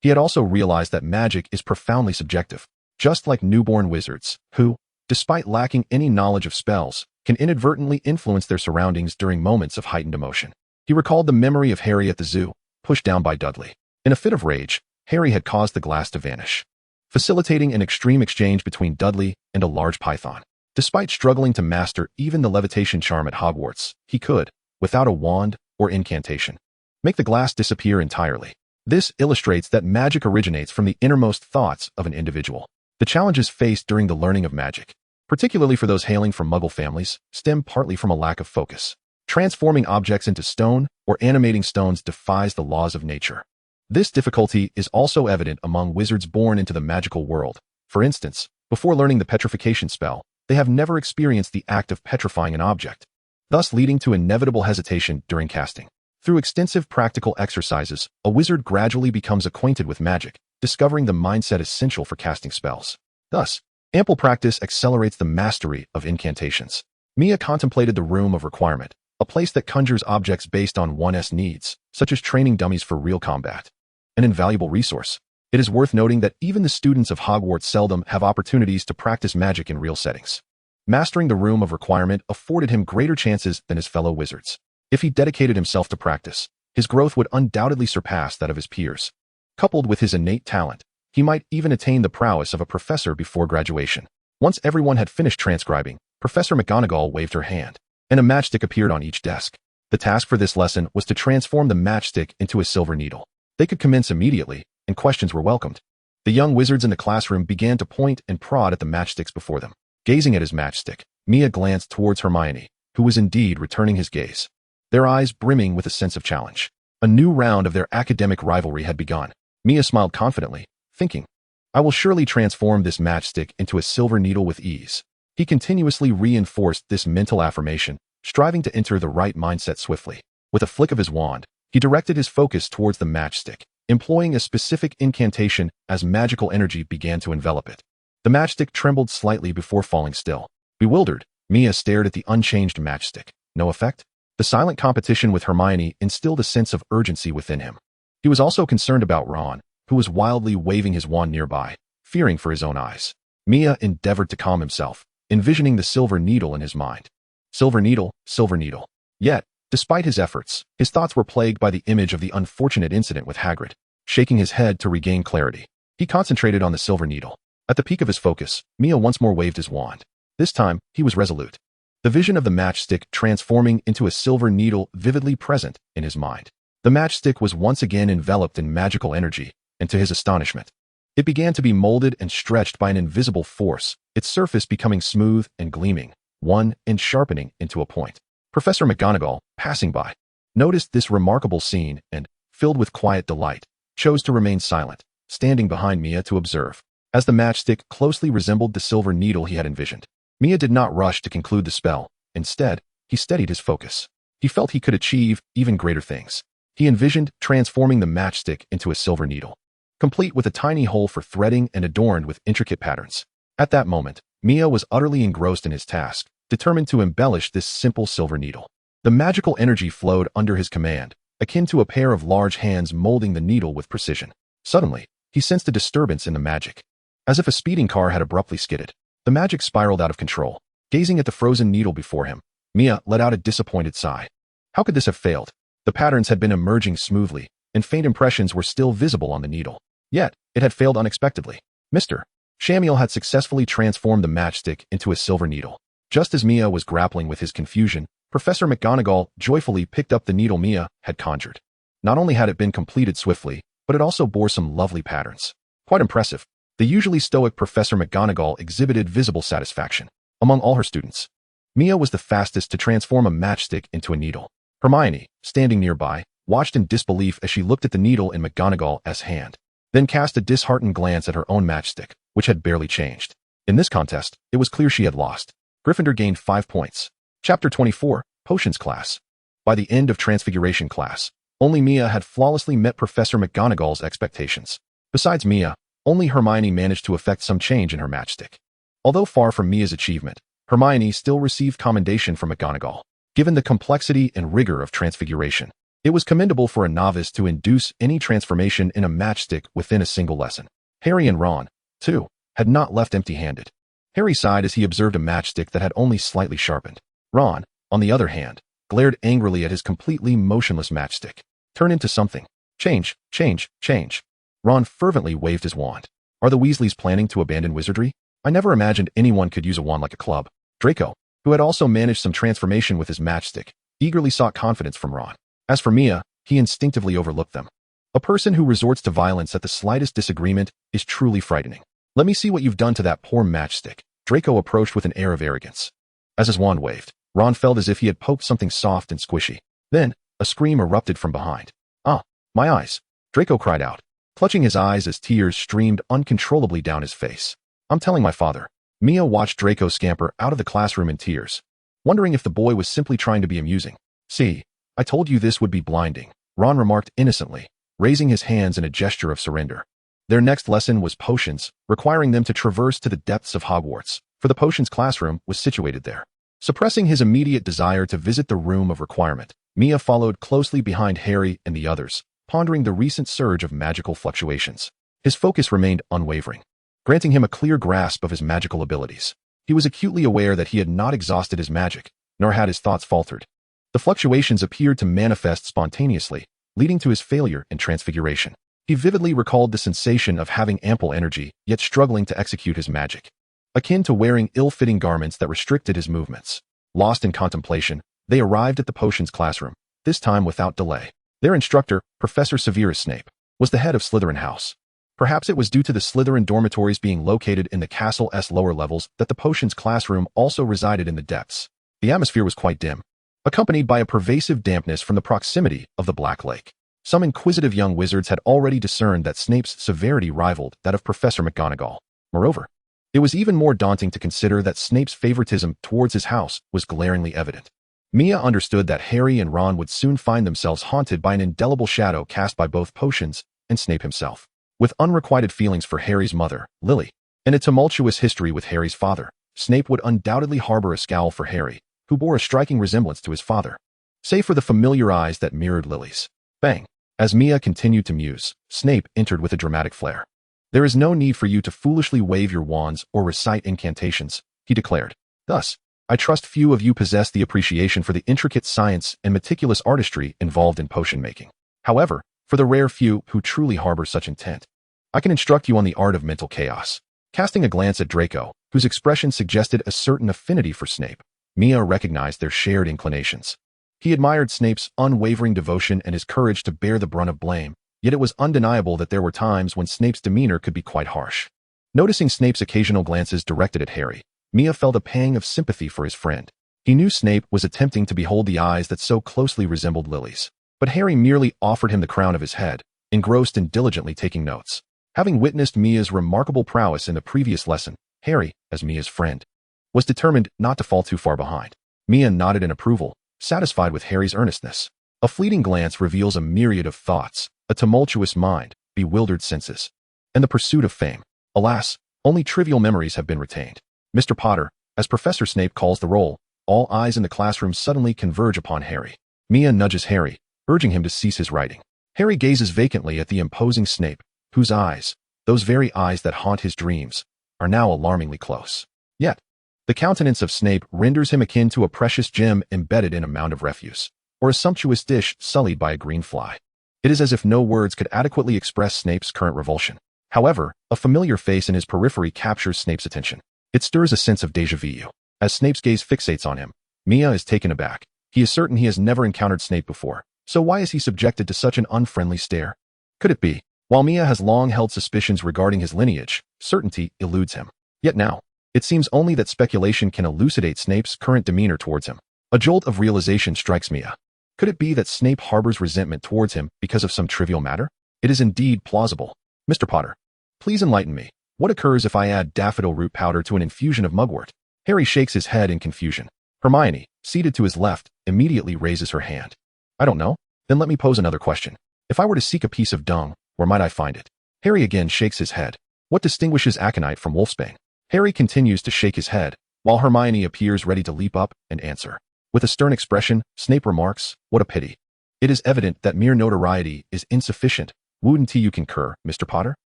He had also realized that magic is profoundly subjective, just like newborn wizards, who, despite lacking any knowledge of spells, can inadvertently influence their surroundings during moments of heightened emotion. He recalled the memory of Harry at the zoo, pushed down by Dudley. In a fit of rage, Harry had caused the glass to vanish, facilitating an extreme exchange between Dudley and a large python. Despite struggling to master even the levitation charm at Hogwarts, he could, without a wand or incantation, make the glass disappear entirely. This illustrates that magic originates from the innermost thoughts of an individual. The challenges faced during the learning of magic, particularly for those hailing from Muggle families, stem partly from a lack of focus. Transforming objects into stone or animating stones defies the laws of nature. This difficulty is also evident among wizards born into the magical world. For instance, before learning the petrification spell, they have never experienced the act of petrifying an object, thus leading to inevitable hesitation during casting. Through extensive practical exercises, a wizard gradually becomes acquainted with magic, discovering the mindset essential for casting spells. Thus, ample practice accelerates the mastery of incantations. Mia contemplated the Room of Requirement, a place that conjures objects based on one's needs, such as training dummies for real combat. An invaluable resource. It is worth noting that even the students of Hogwarts seldom have opportunities to practice magic in real settings. Mastering the Room of Requirement afforded him greater chances than his fellow wizards. If he dedicated himself to practice, his growth would undoubtedly surpass that of his peers. Coupled with his innate talent, he might even attain the prowess of a professor before graduation. Once everyone had finished transcribing, Professor McGonagall waved her hand, and a matchstick appeared on each desk. The task for this lesson was to transform the matchstick into a silver needle. They could commence immediately, and questions were welcomed. The young wizards in the classroom began to point and prod at the matchsticks before them. Gazing at his matchstick, Mia glanced towards Hermione, who was indeed returning his gaze, their eyes brimming with a sense of challenge. A new round of their academic rivalry had begun. Mia smiled confidently, thinking, I will surely transform this matchstick into a silver needle with ease. He continuously reinforced this mental affirmation, striving to enter the right mindset swiftly. With a flick of his wand, he directed his focus towards the matchstick, employing a specific incantation as magical energy began to envelop it. The matchstick trembled slightly before falling still. Bewildered, Mia stared at the unchanged matchstick. No effect? The silent competition with Hermione instilled a sense of urgency within him. He was also concerned about Ron, who was wildly waving his wand nearby, fearing for his own eyes. Mia endeavored to calm himself, envisioning the silver needle in his mind. Silver needle, silver needle. Yet, despite his efforts, his thoughts were plagued by the image of the unfortunate incident with Hagrid. Shaking his head to regain clarity, he concentrated on the silver needle. At the peak of his focus, Mia once more waved his wand. This time, he was resolute. The vision of the matchstick transforming into a silver needle vividly present in his mind. The matchstick was once again enveloped in magical energy, and to his astonishment, it began to be molded and stretched by an invisible force, its surface becoming smooth and gleaming, one end sharpening into a point. Professor McGonagall, passing by, noticed this remarkable scene and, filled with quiet delight, chose to remain silent, standing behind Mia to observe. As the matchstick closely resembled the silver needle he had envisioned, Mia did not rush to conclude the spell. Instead, he steadied his focus. He felt he could achieve even greater things. He envisioned transforming the matchstick into a silver needle, complete with a tiny hole for threading and adorned with intricate patterns. At that moment, Mia was utterly engrossed in his task, determined to embellish this simple silver needle. The magical energy flowed under his command, akin to a pair of large hands molding the needle with precision. Suddenly, he sensed a disturbance in the magic. As if a speeding car had abruptly skidded, the magic spiraled out of control. Gazing at the frozen needle before him, Mia let out a disappointed sigh. How could this have failed? The patterns had been emerging smoothly, and faint impressions were still visible on the needle. Yet, it had failed unexpectedly. Mr. Shamiel had successfully transformed the matchstick into a silver needle. Just as Mia was grappling with his confusion, Professor McGonagall joyfully picked up the needle Mia had conjured. Not only had it been completed swiftly, but it also bore some lovely patterns. Quite impressive. The usually stoic Professor McGonagall exhibited visible satisfaction. Among all her students, Mia was the fastest to transform a matchstick into a needle. Hermione, standing nearby, watched in disbelief as she looked at the needle in McGonagall's hand, then cast a disheartened glance at her own matchstick, which had barely changed. In this contest, it was clear she had lost. Gryffindor gained 5 points. Chapter 24, Potions Class. By the end of Transfiguration class, only Mia had flawlessly met Professor McGonagall's expectations. Besides Mia, only Hermione managed to effect some change in her matchstick. Although far from Mia's achievement, Hermione still received commendation from McGonagall. Given the complexity and rigor of transfiguration, it was commendable for a novice to induce any transformation in a matchstick within a single lesson. Harry and Ron, too, had not left empty-handed. Harry sighed as he observed a matchstick that had only slightly sharpened. Ron, on the other hand, glared angrily at his completely motionless matchstick. Turn into something. Change, change, change. Ron fervently waved his wand. Are the Weasleys planning to abandon wizardry? I never imagined anyone could use a wand like a club. Draco, who had also managed some transformation with his matchstick, eagerly sought confidence from Ron. As for Mia, he instinctively overlooked them. A person who resorts to violence at the slightest disagreement is truly frightening. Let me see what you've done to that poor matchstick. Draco approached with an air of arrogance. As his wand waved, Ron felt as if he had poked something soft and squishy. Then, a scream erupted from behind. Ah, my eyes! Draco cried out, clutching his eyes as tears streamed uncontrollably down his face. I'm telling my father. Mia watched Draco scamper out of the classroom in tears, wondering if the boy was simply trying to be amusing. See, I told you this would be blinding, Ron remarked innocently, raising his hands in a gesture of surrender. Their next lesson was potions, requiring them to traverse to the depths of Hogwarts, for the potions classroom was situated there. Suppressing his immediate desire to visit the room of requirement, Mia followed closely behind Harry and the others, pondering the recent surge of magical fluctuations. His focus remained unwavering, granting him a clear grasp of his magical abilities. He was acutely aware that he had not exhausted his magic, nor had his thoughts faltered. The fluctuations appeared to manifest spontaneously, leading to his failure in transfiguration. He vividly recalled the sensation of having ample energy, yet struggling to execute his magic, akin to wearing ill-fitting garments that restricted his movements. Lost in contemplation, they arrived at the potions classroom, this time without delay. Their instructor, Professor Severus Snape, was the head of Slytherin House. Perhaps it was due to the Slytherin dormitories being located in the castle's lower levels that the potions classroom also resided in the depths. The atmosphere was quite dim, accompanied by a pervasive dampness from the proximity of the Black Lake. Some inquisitive young wizards had already discerned that Snape's severity rivaled that of Professor McGonagall. Moreover, It was even more daunting to consider that Snape's favoritism towards his house was glaringly evident. Mia understood that Harry and Ron would soon find themselves haunted by an indelible shadow cast by both potions and Snape himself. With unrequited feelings for Harry's mother, Lily, and a tumultuous history with Harry's father, Snape would undoubtedly harbor a scowl for Harry, who bore a striking resemblance to his father. Save for the familiar eyes that mirrored Lily's. Bang! As Mia continued to muse, Snape entered with a dramatic flair. "There is no need for you to foolishly wave your wands or recite incantations," he declared. "Thus, I trust few of you possess the appreciation for the intricate science and meticulous artistry involved in potion making. However, for the rare few who truly harbor such intent, I can instruct you on the art of mental chaos." Casting a glance at Draco, whose expression suggested a certain affinity for Snape, Mia recognized their shared inclinations. He admired Snape's unwavering devotion and his courage to bear the brunt of blame, yet it was undeniable that there were times when Snape's demeanor could be quite harsh. Noticing Snape's occasional glances directed at Harry, Mia felt a pang of sympathy for his friend. He knew Snape was attempting to behold the eyes that so closely resembled Lily's, but Harry merely offered him the crown of his head, engrossed in diligently taking notes. Having witnessed Mia's remarkable prowess in the previous lesson, Harry, as Mia's friend, was determined not to fall too far behind. Mia nodded in approval, satisfied with Harry's earnestness. A fleeting glance reveals a myriad of thoughts, a tumultuous mind, bewildered senses, and the pursuit of fame. Alas, only trivial memories have been retained. "Mr. Potter," as Professor Snape calls the roll, all eyes in the classroom suddenly converge upon Harry. Mia nudges Harry, urging him to cease his writing. Harry gazes vacantly at the imposing Snape, whose eyes, those very eyes that haunt his dreams, are now alarmingly close. Yet, the countenance of Snape renders him akin to a precious gem embedded in a mound of refuse, or a sumptuous dish sullied by a green fly. It is as if no words could adequately express Snape's current revulsion. However, a familiar face in his periphery captures Snape's attention. It stirs a sense of déjà vu. As Snape's gaze fixates on him, Mia is taken aback. He is certain he has never encountered Snape before, so why is he subjected to such an unfriendly stare? Could it be? While Mia has long held suspicions regarding his lineage, certainty eludes him. Yet now, it seems only that speculation can elucidate Snape's current demeanor towards him. A jolt of realization strikes Mia. Could it be that Snape harbors resentment towards him because of some trivial matter? It is indeed plausible. "Mr. Potter, please enlighten me. What occurs if I add daffodil root powder to an infusion of mugwort?" Harry shakes his head in confusion. Hermione, seated to his left, immediately raises her hand. "I don't know." "Then let me pose another question. If I were to seek a piece of dung, where might I find it?" Harry again shakes his head. "What distinguishes aconite from wolfsbane?" Harry continues to shake his head, while Hermione appears ready to leap up and answer. With a stern expression, Snape remarks, "What a pity. It is evident that mere notoriety is insufficient. Wouldn't you concur, Mr. Potter?"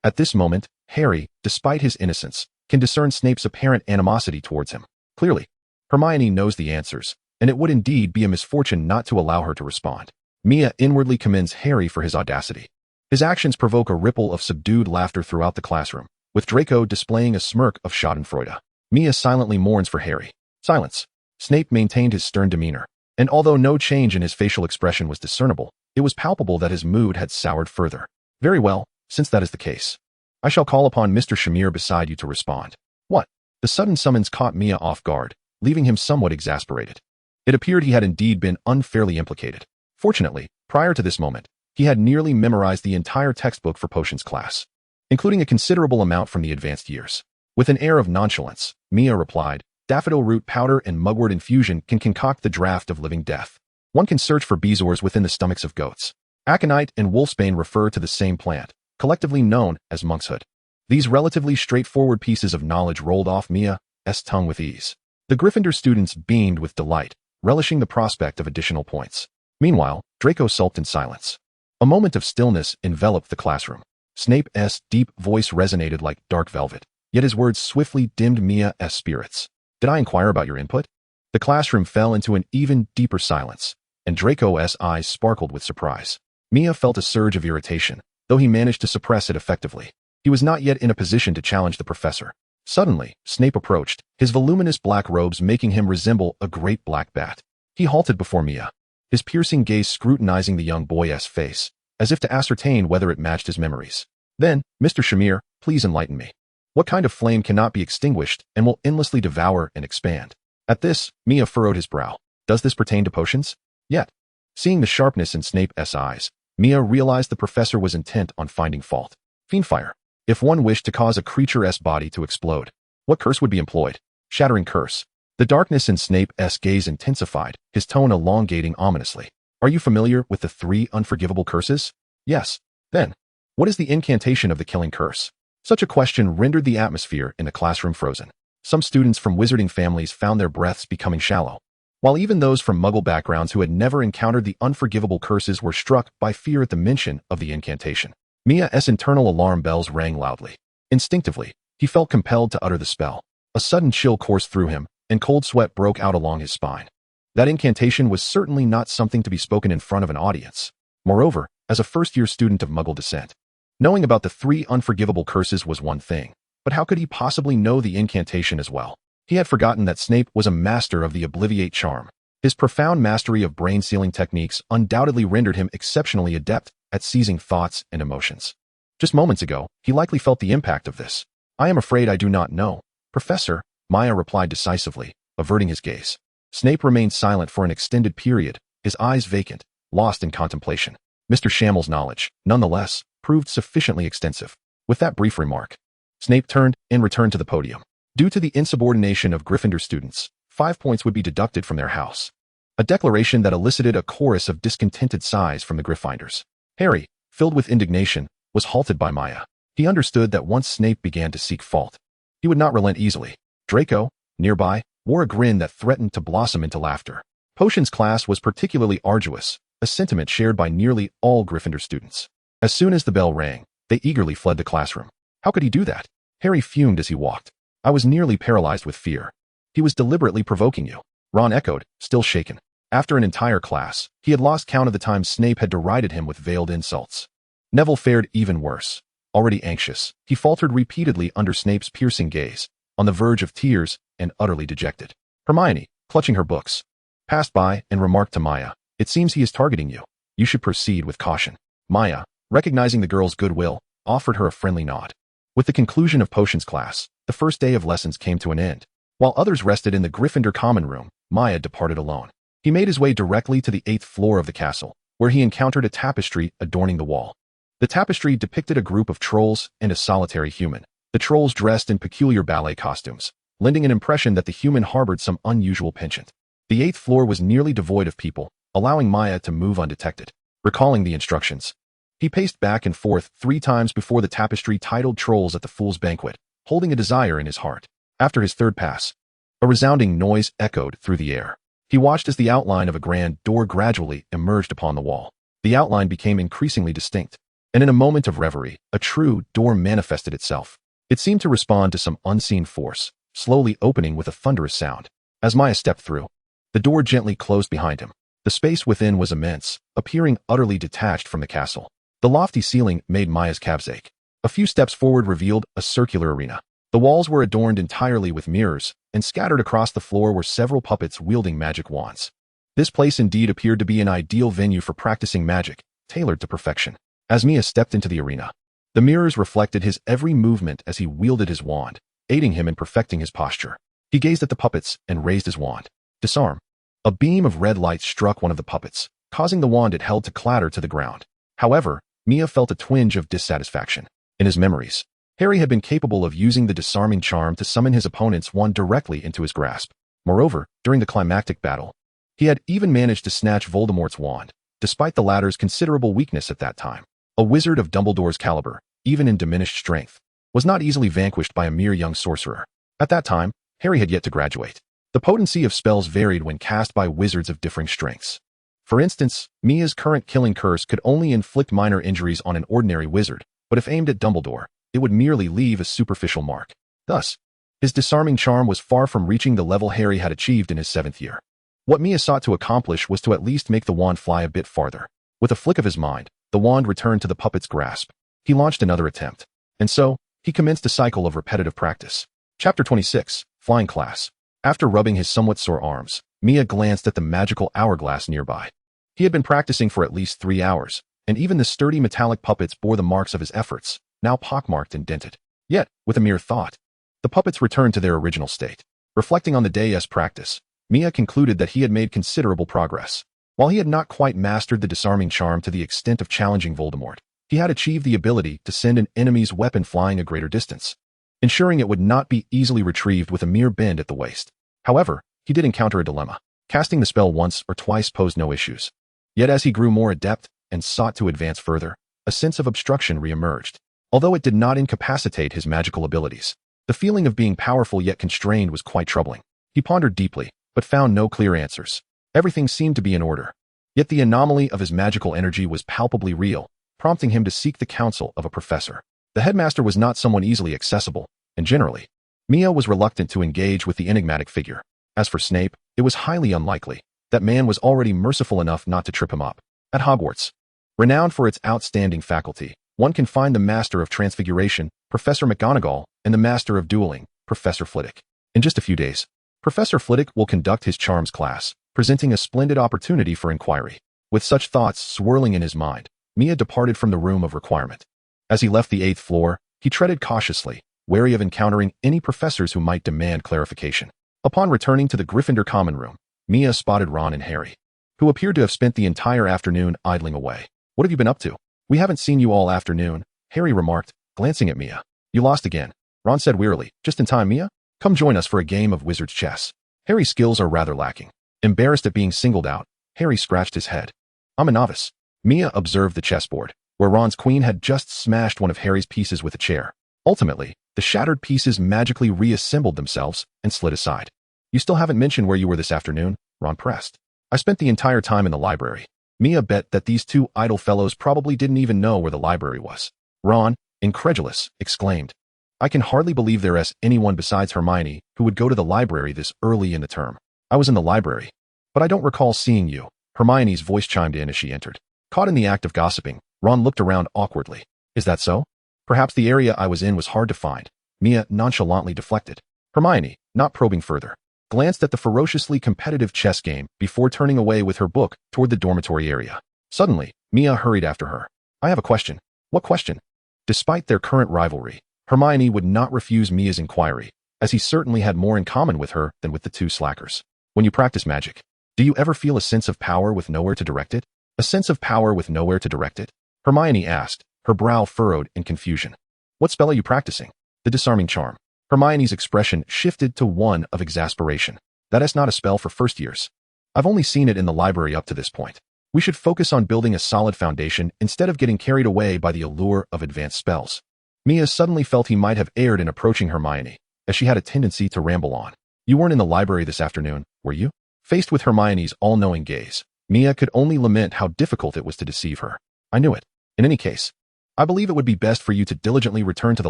At this moment, Harry, despite his innocence, can discern Snape's apparent animosity towards him. Clearly, Hermione knows the answers, and it would indeed be a misfortune not to allow her to respond. Mia inwardly commends Harry for his audacity. His actions provoke a ripple of subdued laughter throughout the classroom, with Draco displaying a smirk of schadenfreude. Mia silently mourns for Harry. Silence. Snape maintained his stern demeanor, and although no change in his facial expression was discernible, it was palpable that his mood had soured further. "Very well, since that is the case, I shall call upon Mr. Shamir beside you to respond." "What?" The sudden summons caught Mia off guard, leaving him somewhat exasperated. It appeared he had indeed been unfairly implicated. Fortunately, prior to this moment, he had nearly memorized the entire textbook for potions class, including a considerable amount from the advanced years. With an air of nonchalance, Mia replied, "Daffodil root powder and mugwort infusion can concoct the draught of living death. One can search for bezoars within the stomachs of goats. Aconite and wolfsbane refer to the same plant, collectively known as monkshood." These relatively straightforward pieces of knowledge rolled off Mia's tongue with ease. The Gryffindor students beamed with delight, relishing the prospect of additional points. Meanwhile, Draco sulked in silence. A moment of stillness enveloped the classroom. Snape's deep voice resonated like dark velvet, yet his words swiftly dimmed Mia's spirits. "Did I inquire about your input?" The classroom fell into an even deeper silence, and Draco's eyes sparkled with surprise. Mia felt a surge of irritation, though he managed to suppress it effectively. He was not yet in a position to challenge the professor. Suddenly, Snape approached, his voluminous black robes making him resemble a great black bat. He halted before Mia, his piercing gaze scrutinizing the young boy's face, as if to ascertain whether it matched his memories. Then, "Mr. Shamir, please enlighten me. What kind of flame cannot be extinguished and will endlessly devour and expand?" At this, Mia furrowed his brow. "Does this pertain to potions?" Yet, seeing the sharpness in Snape's eyes, Mia realized the professor was intent on finding fault. Fiendfire. If one wished to cause a creature's body to explode, What curse would be employed? Shattering curse. The darkness in Snape's gaze intensified, his tone elongating ominously. Are you familiar with the 3 unforgivable curses? Yes. Then, what is the incantation of the killing curse? Such a question rendered the atmosphere in the classroom frozen. Some students from wizarding families found their breaths becoming shallow, while even those from Muggle backgrounds who had never encountered the unforgivable curses were struck by fear at the mention of the incantation. Mia's internal alarm bells rang loudly. Instinctively, he felt compelled to utter the spell. A sudden chill coursed through him, and cold sweat broke out along his spine. That incantation was certainly not something to be spoken in front of an audience. Moreover, as a first-year student of Muggle descent, knowing about the 3 unforgivable curses was one thing, but how could he possibly know the incantation as well? He had forgotten that Snape was a master of the Obliviate charm. His profound mastery of brain-sealing techniques undoubtedly rendered him exceptionally adept at seizing thoughts and emotions. Just moments ago, he likely felt the impact of this. I am afraid I do not know, Professor, Maya replied decisively, averting his gaze. Snape remained silent for an extended period, his eyes vacant, lost in contemplation. Mr. Shammel's knowledge, nonetheless, proved sufficiently extensive. With that brief remark, Snape turned and returned to the podium. Due to the insubordination of Gryffindor students, 5 points would be deducted from their house. A declaration that elicited a chorus of discontented sighs from the Gryffindors. Harry, filled with indignation, was halted by Maya. He understood that once Snape began to seek fault, he would not relent easily. Draco, nearby, wore a grin that threatened to blossom into laughter. Potions class was particularly arduous, a sentiment shared by nearly all Gryffindor students. As soon as the bell rang, they eagerly fled the classroom. How could he do that? Harry fumed as he walked. I was nearly paralyzed with fear. He was deliberately provoking you. Ron echoed, still shaken. After an entire class, he had lost count of the times Snape had derided him with veiled insults. Neville fared even worse. Already anxious, he faltered repeatedly under Snape's piercing gaze, on the verge of tears and utterly dejected. Hermione, clutching her books, passed by and remarked to Maya, "It seems he is targeting you. You should proceed with caution." Maya, recognizing the girl's goodwill, offered her a friendly nod. With the conclusion of potions class, the first day of lessons came to an end. While others rested in the Gryffindor common room, Maya departed alone. He made his way directly to the 8th floor of the castle, where he encountered a tapestry adorning the wall. The tapestry depicted a group of trolls and a solitary human. The trolls dressed in peculiar ballet costumes, lending an impression that the human harbored some unusual penchant. The 8th floor was nearly devoid of people, allowing Maya to move undetected. Recalling the instructions, he paced back and forth 3 times before the tapestry titled Trolls at the Fool's Banquet, holding a desire in his heart. After his 3rd pass, a resounding noise echoed through the air. He watched as the outline of a grand door gradually emerged upon the wall. The outline became increasingly distinct, and in a moment of reverie, a true door manifested itself. It seemed to respond to some unseen force, slowly opening with a thunderous sound. As Maya stepped through, the door gently closed behind him. The space within was immense, appearing utterly detached from the castle. The lofty ceiling made Maya's calves ache. A few steps forward revealed a circular arena. The walls were adorned entirely with mirrors, and scattered across the floor were several puppets wielding magic wands. This place indeed appeared to be an ideal venue for practicing magic, tailored to perfection. As Mia stepped into the arena, the mirrors reflected his every movement as he wielded his wand, aiding him in perfecting his posture. He gazed at the puppets and raised his wand. Disarm. A beam of red light struck one of the puppets, causing the wand it held to clatter to the ground. However, Mia felt a twinge of dissatisfaction. In his memories, Harry had been capable of using the disarming charm to summon his opponent's wand directly into his grasp. Moreover, during the climactic battle, he had even managed to snatch Voldemort's wand, despite the latter's considerable weakness at that time. A wizard of Dumbledore's caliber, even in diminished strength, was not easily vanquished by a mere young sorcerer. At that time, Harry had yet to graduate. The potency of spells varied when cast by wizards of differing strengths. For instance, Mia's current killing curse could only inflict minor injuries on an ordinary wizard, but if aimed at Dumbledore, it would merely leave a superficial mark. Thus, his disarming charm was far from reaching the level Harry had achieved in his 7th year. What Mia sought to accomplish was to at least make the wand fly a bit farther. With a flick of his mind, the wand returned to the puppet's grasp. He launched another attempt, and so, he commenced a cycle of repetitive practice. Chapter 26, Flying Class. After rubbing his somewhat sore arms, Mia glanced at the magical hourglass nearby. He had been practicing for at least 3 hours, and even the sturdy metallic puppets bore the marks of his efforts, now pockmarked and dented. Yet, with a mere thought, the puppets returned to their original state. Reflecting on the day's practice, Mia concluded that he had made considerable progress. While he had not quite mastered the disarming charm to the extent of challenging Voldemort, he had achieved the ability to send an enemy's weapon flying a greater distance. ensuring it would not be easily retrieved with a mere bend at the waist. However, he did encounter a dilemma. Casting the spell once or twice posed no issues. Yet as he grew more adept and sought to advance further, a sense of obstruction re-emerged. Although it did not incapacitate his magical abilities, the feeling of being powerful yet constrained was quite troubling. He pondered deeply, but found no clear answers. Everything seemed to be in order. Yet the anomaly of his magical energy was palpably real, prompting him to seek the counsel of a professor. The headmaster was not someone easily accessible, and generally, Mia was reluctant to engage with the enigmatic figure. As for Snape, it was highly unlikely. That man was already merciful enough not to trip him up. At Hogwarts, renowned for its outstanding faculty, one can find the Master of Transfiguration, Professor McGonagall, and the Master of Dueling, Professor Flitwick. In just a few days, Professor Flitwick will conduct his charms class, presenting a splendid opportunity for inquiry. With such thoughts swirling in his mind, Mia departed from the room of requirement. As he left the 8th floor, he treaded cautiously, wary of encountering any professors who might demand clarification. Upon returning to the Gryffindor common room, Mia spotted Ron and Harry, who appeared to have spent the entire afternoon idling away. "What have you been up to? We haven't seen you all afternoon," Harry remarked, glancing at Mia. "You lost again," Ron said wearily. "Just in time, Mia. Come join us for a game of wizard's chess." Harry's skills are rather lacking. Embarrassed at being singled out, Harry scratched his head. "I'm a novice." Mia observed the chessboard, where Ron's queen had just smashed one of Harry's pieces with a chair. Ultimately, the shattered pieces magically reassembled themselves and slid aside. "You still haven't mentioned where you were this afternoon," Ron pressed. "I spent the entire time in the library." Mia bet that these two idle fellows probably didn't even know where the library was. Ron, incredulous, exclaimed, "I can hardly believe there is anyone besides Hermione who would go to the library this early in the term." "I was in the library, but I don't recall seeing you," Hermione's voice chimed in as she entered. Caught in the act of gossiping, Ron looked around awkwardly. "Is that so?" "Perhaps the area I was in was hard to find," Mia nonchalantly deflected. Hermione, not probing further, glanced at the ferociously competitive chess game before turning away with her book toward the dormitory area. Suddenly, Mia hurried after her. "I have a question." "What question?" Despite their current rivalry, Hermione would not refuse Mia's inquiry, as he certainly had more in common with her than with the two slackers. "When you practice magic, do you ever feel a sense of power with nowhere to direct it?" "A sense of power with nowhere to direct it?" Hermione asked, her brow furrowed in confusion. "What spell are you practicing?" "The disarming charm." Hermione's expression shifted to one of exasperation. "That is not a spell for first years. I've only seen it in the library up to this point. We should focus on building a solid foundation instead of getting carried away by the allure of advanced spells." Mia suddenly felt he might have erred in approaching Hermione, as she had a tendency to ramble on. "You weren't in the library this afternoon, were you?" Faced with Hermione's all-knowing gaze, Mia could only lament how difficult it was to deceive her. "I knew it. In any case, I believe it would be best for you to diligently return to the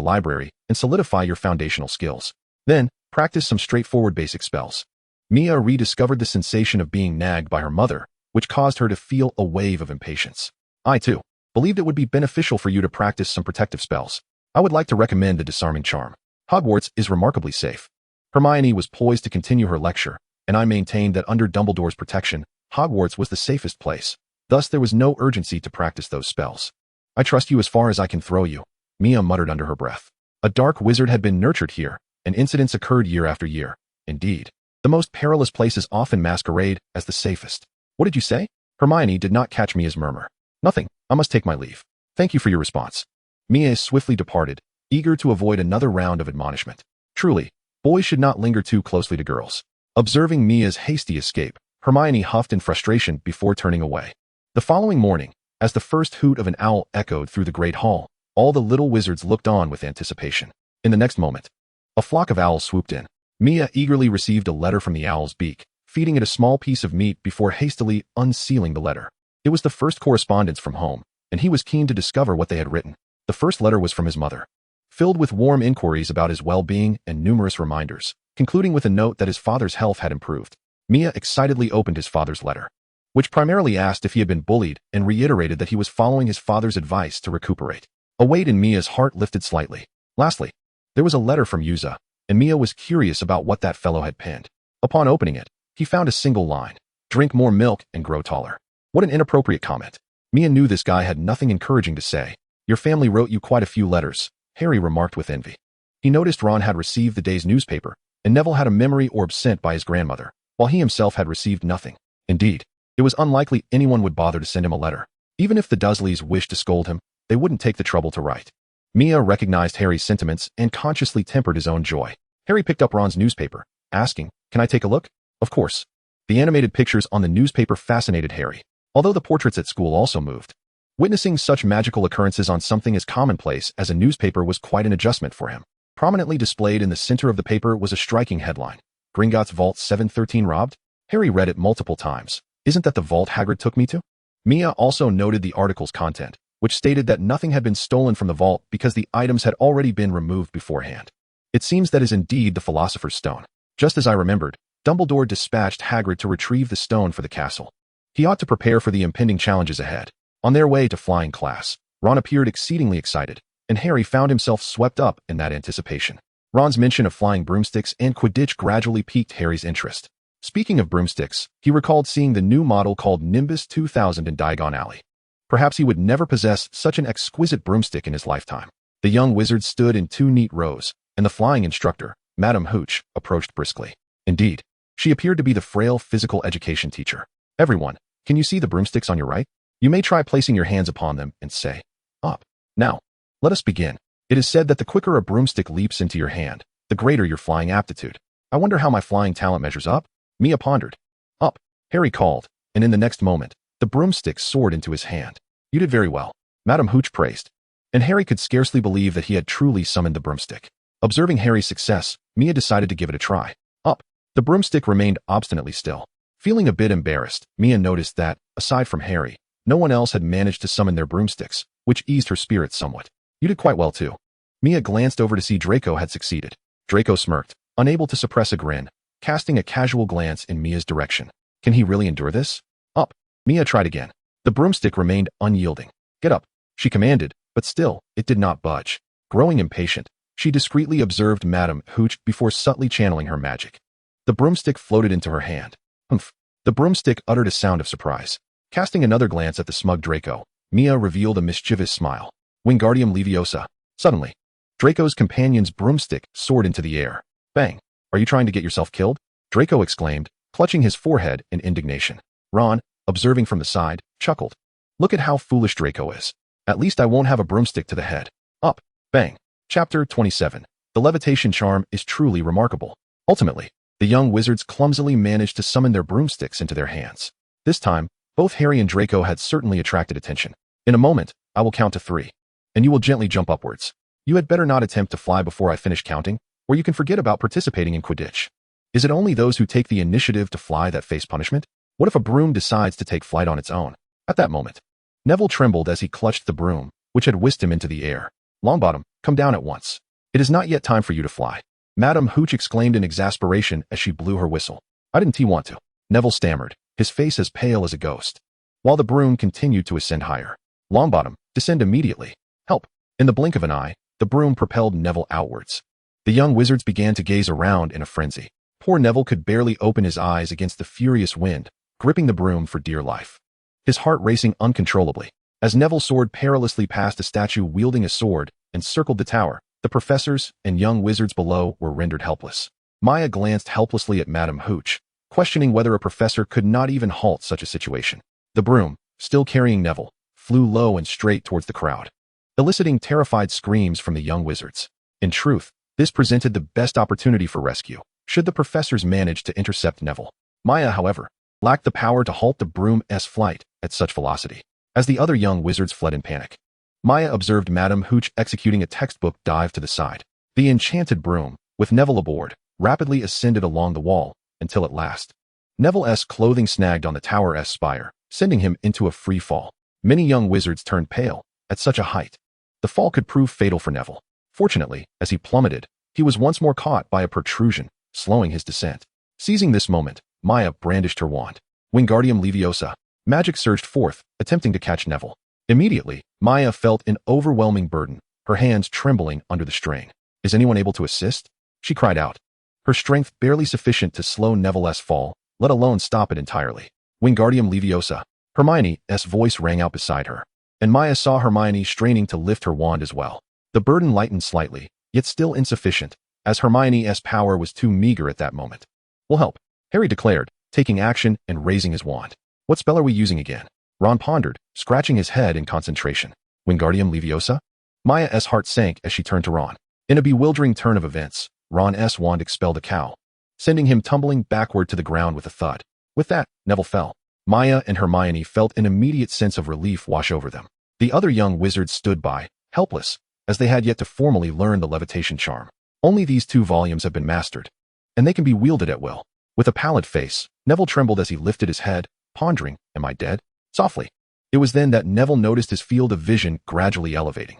library and solidify your foundational skills. Then, practice some straightforward basic spells." Mia rediscovered the sensation of being nagged by her mother, which caused her to feel a wave of impatience. "I, too, believed it would be beneficial for you to practice some protective spells. I would like to recommend the disarming charm. Hogwarts is remarkably safe." Hermione was poised to continue her lecture, and I maintained that under Dumbledore's protection, Hogwarts was the safest place. Thus there was no urgency to practice those spells. "I trust you as far as I can throw you," Mia muttered under her breath. A dark wizard had been nurtured here, and incidents occurred year after year. Indeed, the most perilous places often masquerade as the safest. "What did you say?" Hermione did not catch Mia's murmur. "Nothing. I must take my leave. Thank you for your response." Mia swiftly departed, eager to avoid another round of admonishment. Truly, boys should not linger too closely to girls. Observing Mia's hasty escape, Hermione huffed in frustration before turning away. The following morning, as the first hoot of an owl echoed through the great hall, all the little wizards looked on with anticipation. In the next moment, a flock of owls swooped in. Mia eagerly received a letter from the owl's beak, feeding it a small piece of meat before hastily unsealing the letter. It was the first correspondence from home, and he was keen to discover what they had written. The first letter was from his mother, filled with warm inquiries about his well-being and numerous reminders, concluding with a note that his father's health had improved. Mia excitedly opened his father's letter, which primarily asked if he had been bullied and reiterated that he was following his father's advice to recuperate. A weight in Mia's heart lifted slightly. Lastly, there was a letter from Yuza, and Mia was curious about what that fellow had penned. Upon opening it, he found a single line: "Drink more milk and grow taller." What an inappropriate comment. Mia knew this guy had nothing encouraging to say. "Your family wrote you quite a few letters," Harry remarked with envy. He noticed Ron had received the day's newspaper, and Neville had a memory orb sent by his grandmother, while he himself had received nothing. Indeed, it was unlikely anyone would bother to send him a letter. Even if the Dursleys wished to scold him, they wouldn't take the trouble to write. Mia recognized Harry's sentiments and consciously tempered his own joy. Harry picked up Ron's newspaper, asking, "Can I take a look?" Of course. The animated pictures on the newspaper fascinated Harry, although the portraits at school also moved. Witnessing such magical occurrences on something as commonplace as a newspaper was quite an adjustment for him. Prominently displayed in the center of the paper was a striking headline, "Gringotts Vault 713 robbed?" Harry read it multiple times. "Isn't that the vault Hagrid took me to?" Mia also noted the article's content, which stated that nothing had been stolen from the vault because the items had already been removed beforehand. It seems that is indeed the Philosopher's Stone. Just as I remembered, Dumbledore dispatched Hagrid to retrieve the stone for the castle. He ought to prepare for the impending challenges ahead. On their way to flying class, Ron appeared exceedingly excited, and Harry found himself swept up in that anticipation. Ron's mention of flying broomsticks and Quidditch gradually piqued Harry's interest. Speaking of broomsticks, he recalled seeing the new model called Nimbus 2000 in Diagon Alley. Perhaps he would never possess such an exquisite broomstick in his lifetime. The young wizard stood in 2 neat rows, and the flying instructor, Madame Hooch, approached briskly. Indeed, she appeared to be the frail physical education teacher. "Everyone, can you see the broomsticks on your right? You may try placing your hands upon them and say, 'Up.' Now, let us begin. It is said that the quicker a broomstick leaps into your hand, the greater your flying aptitude. I wonder how my flying talent measures up?" Mia pondered. "Up," Harry called, and in the next moment, the broomstick soared into his hand. "You did very well," Madame Hooch praised. And Harry could scarcely believe that he had truly summoned the broomstick. Observing Harry's success, Mia decided to give it a try. "Up." The broomstick remained obstinately still. Feeling a bit embarrassed, Mia noticed that, aside from Harry, no one else had managed to summon their broomsticks, which eased her spirits somewhat. "You did quite well too." Mia glanced over to see Draco had succeeded. Draco smirked, unable to suppress a grin, casting a casual glance in Mia's direction. "Can he really endure this?" "Up." Mia tried again. The broomstick remained unyielding. "Get up," she commanded, but still, it did not budge. Growing impatient, she discreetly observed Madame Hooch before subtly channeling her magic. The broomstick floated into her hand. "Humph." The broomstick uttered a sound of surprise. Casting another glance at the smug Draco, Mia revealed a mischievous smile. "Wingardium Leviosa." Suddenly, Draco's companion's broomstick soared into the air. "Bang! Are you trying to get yourself killed?" Draco exclaimed, clutching his forehead in indignation. Ron, observing from the side, chuckled. "Look at how foolish Draco is. At least I won't have a broomstick to the head." Up. Bang. Chapter 27. The levitation charm is truly remarkable. Ultimately, the young wizards clumsily managed to summon their broomsticks into their hands. This time, both Harry and Draco had certainly attracted attention. "In a moment, I will count to 3. And you will gently jump upwards. You had better not attempt to fly before I finish counting, or you can forget about participating in Quidditch. Is it only those who take the initiative to fly that face punishment? What if a broom decides to take flight on its own?" At that moment, Neville trembled as he clutched the broom, which had whisked him into the air. "Longbottom, come down at once. It is not yet time for you to fly." Madame Hooch exclaimed in exasperation as she blew her whistle. "I didn't want to." Neville stammered, his face as pale as a ghost. While the broom continued to ascend higher. "Longbottom, descend immediately. Help." In the blink of an eye, the broom propelled Neville outwards. The young wizards began to gaze around in a frenzy. Poor Neville could barely open his eyes against the furious wind, gripping the broom for dear life. His heart racing uncontrollably. As Neville soared perilously past a statue wielding a sword and circled the tower, the professors and young wizards below were rendered helpless. Maya glanced helplessly at Madame Hooch, questioning whether a professor could not even halt such a situation. The broom, still carrying Neville, flew low and straight towards the crowd, eliciting terrified screams from the young wizards. In truth, this presented the best opportunity for rescue, should the professors manage to intercept Neville. Maya, however, lacked the power to halt the broom's flight at such velocity. As the other young wizards fled in panic, Maya observed Madame Hooch executing a textbook dive to the side. The enchanted broom, with Neville aboard, rapidly ascended along the wall, until at last, Neville's clothing snagged on the tower's spire, sending him into a free fall. Many young wizards turned pale at such a height. The fall could prove fatal for Neville. Fortunately, as he plummeted, he was once more caught by a protrusion, slowing his descent. Seizing this moment, Maya brandished her wand. Wingardium Leviosa. Magic surged forth, attempting to catch Neville. Immediately, Maya felt an overwhelming burden, her hands trembling under the strain. "Is anyone able to assist?" she cried out, her strength barely sufficient to slow Neville's fall, let alone stop it entirely. Wingardium Leviosa. Hermione's voice rang out beside her, and Maya saw Hermione straining to lift her wand as well. The burden lightened slightly, yet still insufficient, as Hermione's power was too meager at that moment. "We'll help," Harry declared, taking action and raising his wand. "What spell are we using again?" Ron pondered, scratching his head in concentration. "Wingardium Leviosa?" Maya's heart sank as she turned to Ron. In a bewildering turn of events, Ron's wand expelled a cow, sending him tumbling backward to the ground with a thud. With that, Neville fell. Maya and Hermione felt an immediate sense of relief wash over them. The other young wizards stood by, helpless, as they had yet to formally learn the levitation charm. Only these 2 volumes have been mastered, and they can be wielded at will. With a pallid face, Neville trembled as he lifted his head, pondering, "Am I dead?" Softly. It was then that Neville noticed his field of vision gradually elevating.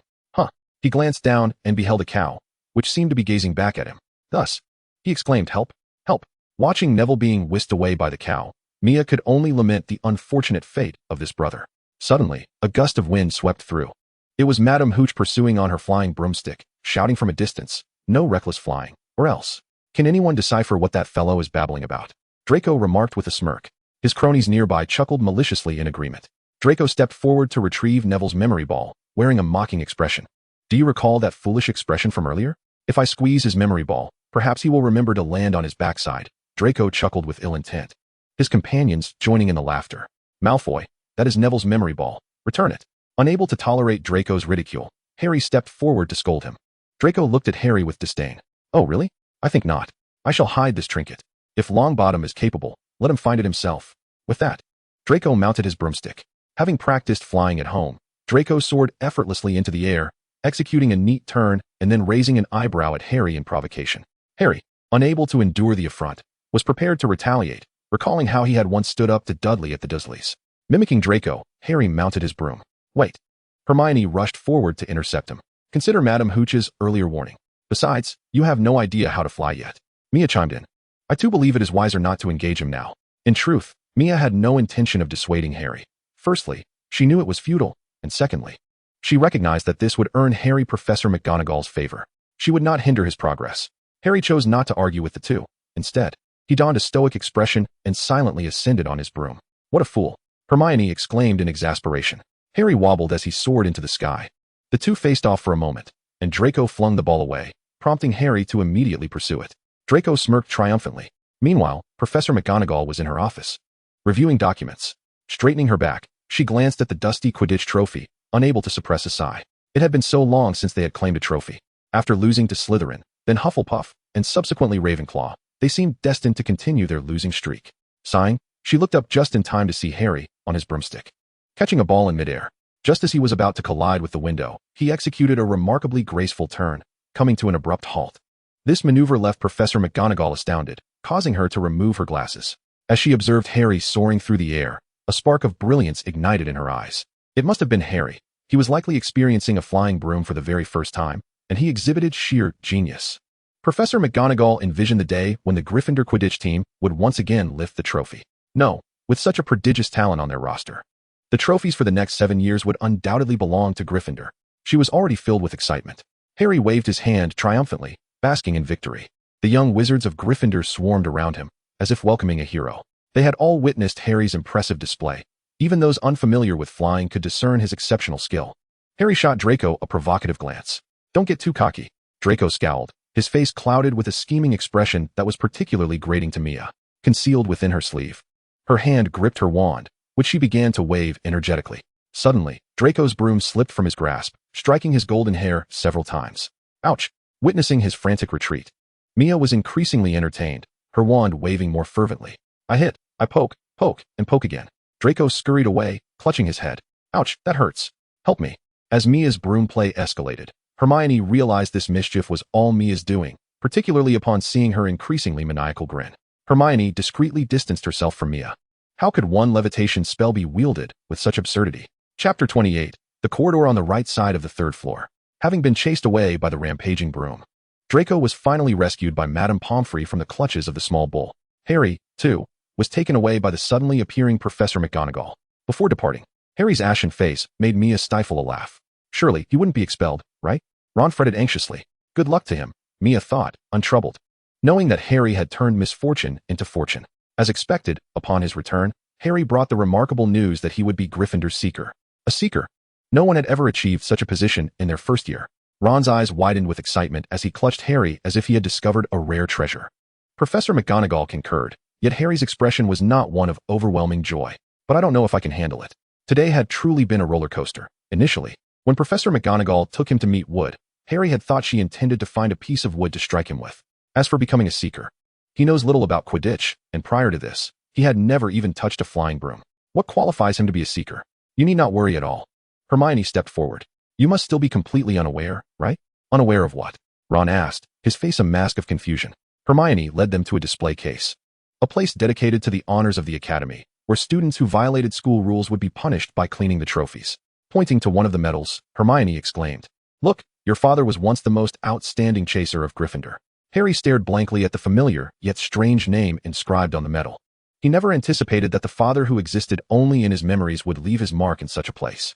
He glanced down and beheld a cow, which seemed to be gazing back at him. Thus, he exclaimed, "Help! Help!" Watching Neville being whisked away by the cow, Mia could only lament the unfortunate fate of this brother. Suddenly, a gust of wind swept through. It was Madame Hooch pursuing on her flying broomstick, shouting from a distance, "No reckless flying, or else. Can anyone decipher what that fellow is babbling about?" Draco remarked with a smirk. His cronies nearby chuckled maliciously in agreement. Draco stepped forward to retrieve Neville's memory ball, wearing a mocking expression. "Do you recall that foolish expression from earlier? If I squeeze his memory ball, perhaps he will remember to land on his backside." Draco chuckled with ill intent. His companions joining in the laughter. "Malfoy, that is Neville's memory ball. Return it." Unable to tolerate Draco's ridicule, Harry stepped forward to scold him. Draco looked at Harry with disdain. "Oh, really? I think not. I shall hide this trinket. If Longbottom is capable, let him find it himself." With that, Draco mounted his broomstick. Having practiced flying at home, Draco soared effortlessly into the air, executing a neat turn and then raising an eyebrow at Harry in provocation. Harry, unable to endure the affront, was prepared to retaliate, recalling how he had once stood up to Dudley at the Dursleys. Mimicking Draco, Harry mounted his broom. "Wait." Hermione rushed forward to intercept him. "Consider Madame Hooch's earlier warning. Besides, you have no idea how to fly yet." Mia chimed in. "I too believe it is wiser not to engage him now." In truth, Mia had no intention of dissuading Harry. Firstly, she knew it was futile, and secondly, she recognized that this would earn Harry Professor McGonagall's favor. She would not hinder his progress. Harry chose not to argue with the two. Instead, he donned a stoic expression and silently ascended on his broom. "What a fool!" Hermione exclaimed in exasperation. Harry wobbled as he soared into the sky. The two faced off for a moment, and Draco flung the ball away, prompting Harry to immediately pursue it. Draco smirked triumphantly. Meanwhile, Professor McGonagall was in her office, reviewing documents. Straightening her back, she glanced at the dusty Quidditch trophy, unable to suppress a sigh. It had been so long since they had claimed a trophy. After losing to Slytherin, then Hufflepuff, and subsequently Ravenclaw, they seemed destined to continue their losing streak. Sighing, she looked up just in time to see Harry on his broomstick, catching a ball in midair. Just as he was about to collide with the window, he executed a remarkably graceful turn, coming to an abrupt halt. This maneuver left Professor McGonagall astounded, causing her to remove her glasses. As she observed Harry soaring through the air, a spark of brilliance ignited in her eyes. It must have been Harry. He was likely experiencing a flying broom for the very first time, and he exhibited sheer genius. Professor McGonagall envisioned the day when the Gryffindor Quidditch team would once again lift the trophy. No, with such a prodigious talent on their roster, the trophies for the next 7 years would undoubtedly belong to Gryffindor. She was already filled with excitement. Harry waved his hand triumphantly, basking in victory. The young wizards of Gryffindor swarmed around him, as if welcoming a hero. They had all witnessed Harry's impressive display. Even those unfamiliar with flying could discern his exceptional skill. Harry shot Draco a provocative glance. "Don't get too cocky." Draco scowled, his face clouded with a scheming expression that was particularly grating to Mia. Concealed within her sleeve, her hand gripped her wand, which she began to wave energetically. Suddenly, Draco's broom slipped from his grasp, striking his golden hair several times. Ouch! Witnessing his frantic retreat, Mia was increasingly entertained, her wand waving more fervently. "I hit, I poke, and poke again." Draco scurried away, clutching his head. "Ouch, that hurts. Help me." As Mia's broom play escalated, Hermione realized this mischief was all Mia's doing, particularly upon seeing her increasingly maniacal grin. Hermione discreetly distanced herself from Mia. How could one levitation spell be wielded with such absurdity? Chapter 28, the corridor on the right side of the 3rd floor. Having been chased away by the rampaging broom, Draco was finally rescued by Madame Pomfrey from the clutches of the small bull. Harry, too, was taken away by the suddenly appearing Professor McGonagall. Before departing, Harry's ashen face made Mia stifle a laugh. Surely he wouldn't be expelled, right? Ron fretted anxiously. Good luck to him, Mia thought, untroubled, knowing that Harry had turned misfortune into fortune. As expected, upon his return, Harry brought the remarkable news that he would be Gryffindor's Seeker. A Seeker. No one had ever achieved such a position in their first year. Ron's eyes widened with excitement as he clutched Harry as if he had discovered a rare treasure. Professor McGonagall concurred, yet Harry's expression was not one of overwhelming joy. "But I don't know if I can handle it." Today had truly been a roller coaster. Initially, When Professor McGonagall took him to meet Wood, Harry had thought she intended to find a piece of wood to strike him with. As for becoming a seeker, he knows little about Quidditch, and prior to this, he had never even touched a flying broom. What qualifies him to be a seeker? You need not worry at all. Hermione stepped forward. You must still be completely unaware, right? Unaware of what? Ron asked, his face a mask of confusion. Hermione led them to a display case, a place dedicated to the honors of the academy, where students who violated school rules would be punished by cleaning the trophies. Pointing to one of the medals, Hermione exclaimed, "Look, your father was once the most outstanding chaser of Gryffindor." Harry stared blankly at the familiar, yet strange name inscribed on the medal. He never anticipated that the father who existed only in his memories would leave his mark in such a place.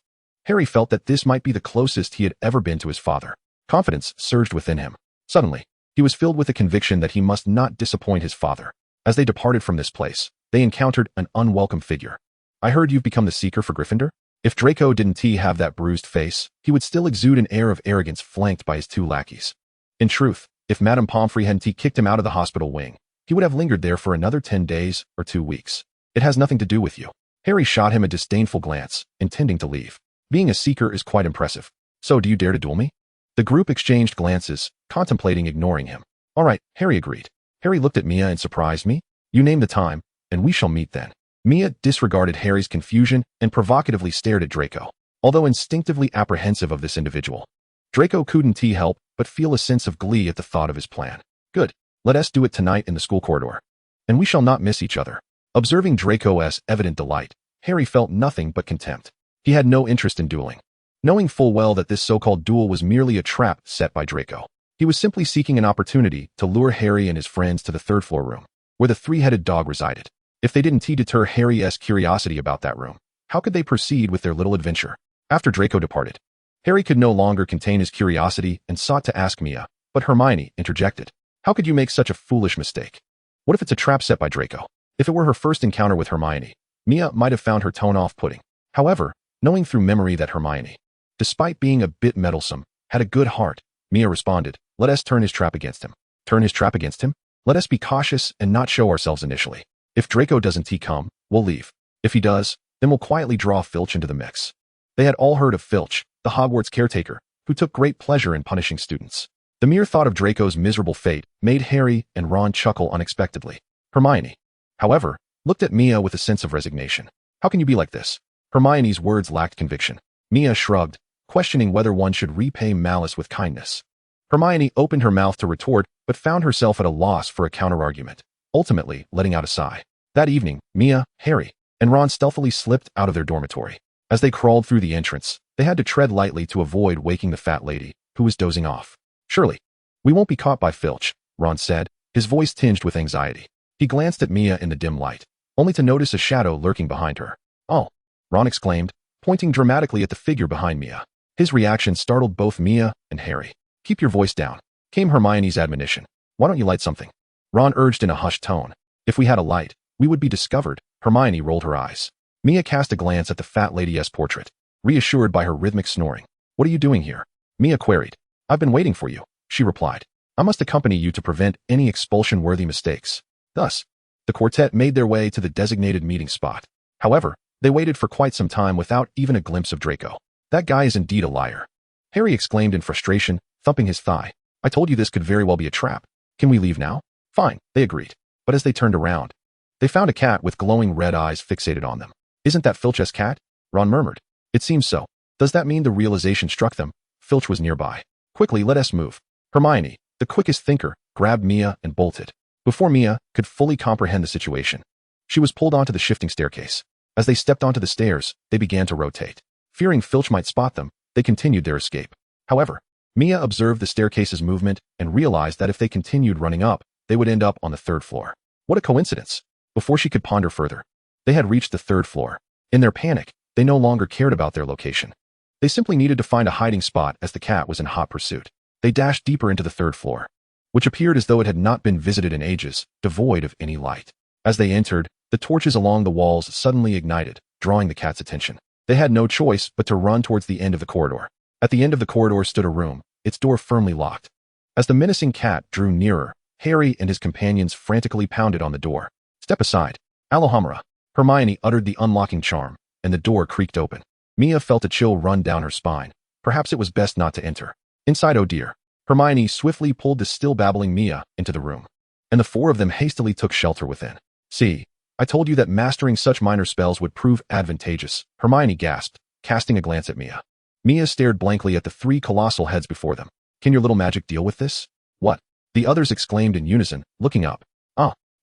Harry felt that this might be the closest he had ever been to his father. Confidence surged within him. Suddenly, he was filled with the conviction that he must not disappoint his father. As they departed from this place, they encountered an unwelcome figure. "I heard you've become the seeker for Gryffindor?" If Draco didn't have that bruised face, he would still exude an air of arrogance flanked by his two lackeys. In truth, if Madame Pomfrey hadn't kicked him out of the hospital wing, he would have lingered there for another 10 days or 2 weeks. "It has nothing to do with you." Harry shot him a disdainful glance, intending to leave. "Being a seeker is quite impressive. So do you dare to duel me?" The group exchanged glances, contemplating ignoring him. "All right," Harry agreed. Harry looked at Mia and surprised me. "You name the time, and we shall meet then." Mia disregarded Harry's confusion and provocatively stared at Draco, although instinctively apprehensive of this individual. Draco couldn't help but feel a sense of glee at the thought of his plan. "Good. Let us do it tonight in the school corridor. And we shall not miss each other." Observing Draco's evident delight, Harry felt nothing but contempt. He had no interest in dueling. Knowing full well that this so-called duel was merely a trap set by Draco, he was simply seeking an opportunity to lure Harry and his friends to the third-floor room, where the three-headed dog resided. If they didn't deter Harry's curiosity about that room, how could they proceed with their little adventure? After Draco departed, Harry could no longer contain his curiosity and sought to ask Mia, but Hermione interjected. "How could you make such a foolish mistake? What if it's a trap set by Draco?" If it were her first encounter with Hermione, Mia might have found her tone off-putting. However, knowing through memory that Hermione, despite being a bit meddlesome, had a good heart, Mia responded, "Let us turn his trap against him." "Turn his trap against him? Let us be cautious and not show ourselves initially. If Draco doesn't come, we'll leave. If he does, then we'll quietly draw Filch into the mix." They had all heard of Filch, the Hogwarts caretaker, who took great pleasure in punishing students. The mere thought of Draco's miserable fate made Harry and Ron chuckle unexpectedly. Hermione, however, looked at Mia with a sense of resignation. "How can you be like this?" Hermione's words lacked conviction. Mia shrugged, questioning whether one should repay malice with kindness. Hermione opened her mouth to retort, but found herself at a loss for a counterargument, ultimately letting out a sigh. That evening, Mia, Harry, and Ron stealthily slipped out of their dormitory. As they crawled through the entrance, they had to tread lightly to avoid waking the fat lady, who was dozing off. "Surely, we won't be caught by Filch," Ron said, his voice tinged with anxiety. He glanced at Mia in the dim light, only to notice a shadow lurking behind her. "Oh," Ron exclaimed, pointing dramatically at the figure behind Mia. His reaction startled both Mia and Harry. "Keep your voice down," came Hermione's admonition. "Why don't you light something?" Ron urged in a hushed tone. "If we had a light, we would be discovered." Hermione rolled her eyes. Mia cast a glance at the fat lady's portrait, reassured by her rhythmic snoring. "What are you doing here?" Mia queried. "I've been waiting for you," she replied. "I must accompany you to prevent any expulsion-worthy mistakes." Thus, the quartet made their way to the designated meeting spot. However, they waited for quite some time without even a glimpse of Draco. "That guy is indeed a liar," Harry exclaimed in frustration, thumping his thigh. "I told you this could very well be a trap. Can we leave now?" "Fine," they agreed. But as they turned around, they found a cat with glowing red eyes fixated on them. "Isn't that Filch's cat?" Ron murmured. "It seems so." Does that mean the realization struck them? Filch was nearby. "Quickly, let us move." Hermione, the quickest thinker, grabbed Mia and bolted. Before Mia could fully comprehend the situation, she was pulled onto the shifting staircase. As they stepped onto the stairs, they began to rotate. Fearing Filch might spot them, they continued their escape. However, Mia observed the staircase's movement and realized that if they continued running up, they would end up on the third floor. What a coincidence! Before she could ponder further, they had reached the third floor. In their panic, they no longer cared about their location. They simply needed to find a hiding spot as the cat was in hot pursuit. They dashed deeper into the third floor, which appeared as though it had not been visited in ages, devoid of any light. As they entered, the torches along the walls suddenly ignited, drawing the cat's attention. They had no choice but to run towards the end of the corridor. At the end of the corridor stood a room, its door firmly locked. As the menacing cat drew nearer, Harry and his companions frantically pounded on the door. "Step aside. Alohomora." Hermione uttered the unlocking charm, and the door creaked open. Mia felt a chill run down her spine. Perhaps it was best not to enter. Inside, oh dear. Hermione swiftly pulled the still babbling Mia into the room, and the four of them hastily took shelter within. See, I told you that mastering such minor spells would prove advantageous, Hermione gasped, casting a glance at Mia. Mia stared blankly at the three colossal heads before them. Can your little magic deal with this? What? The others exclaimed in unison, looking up.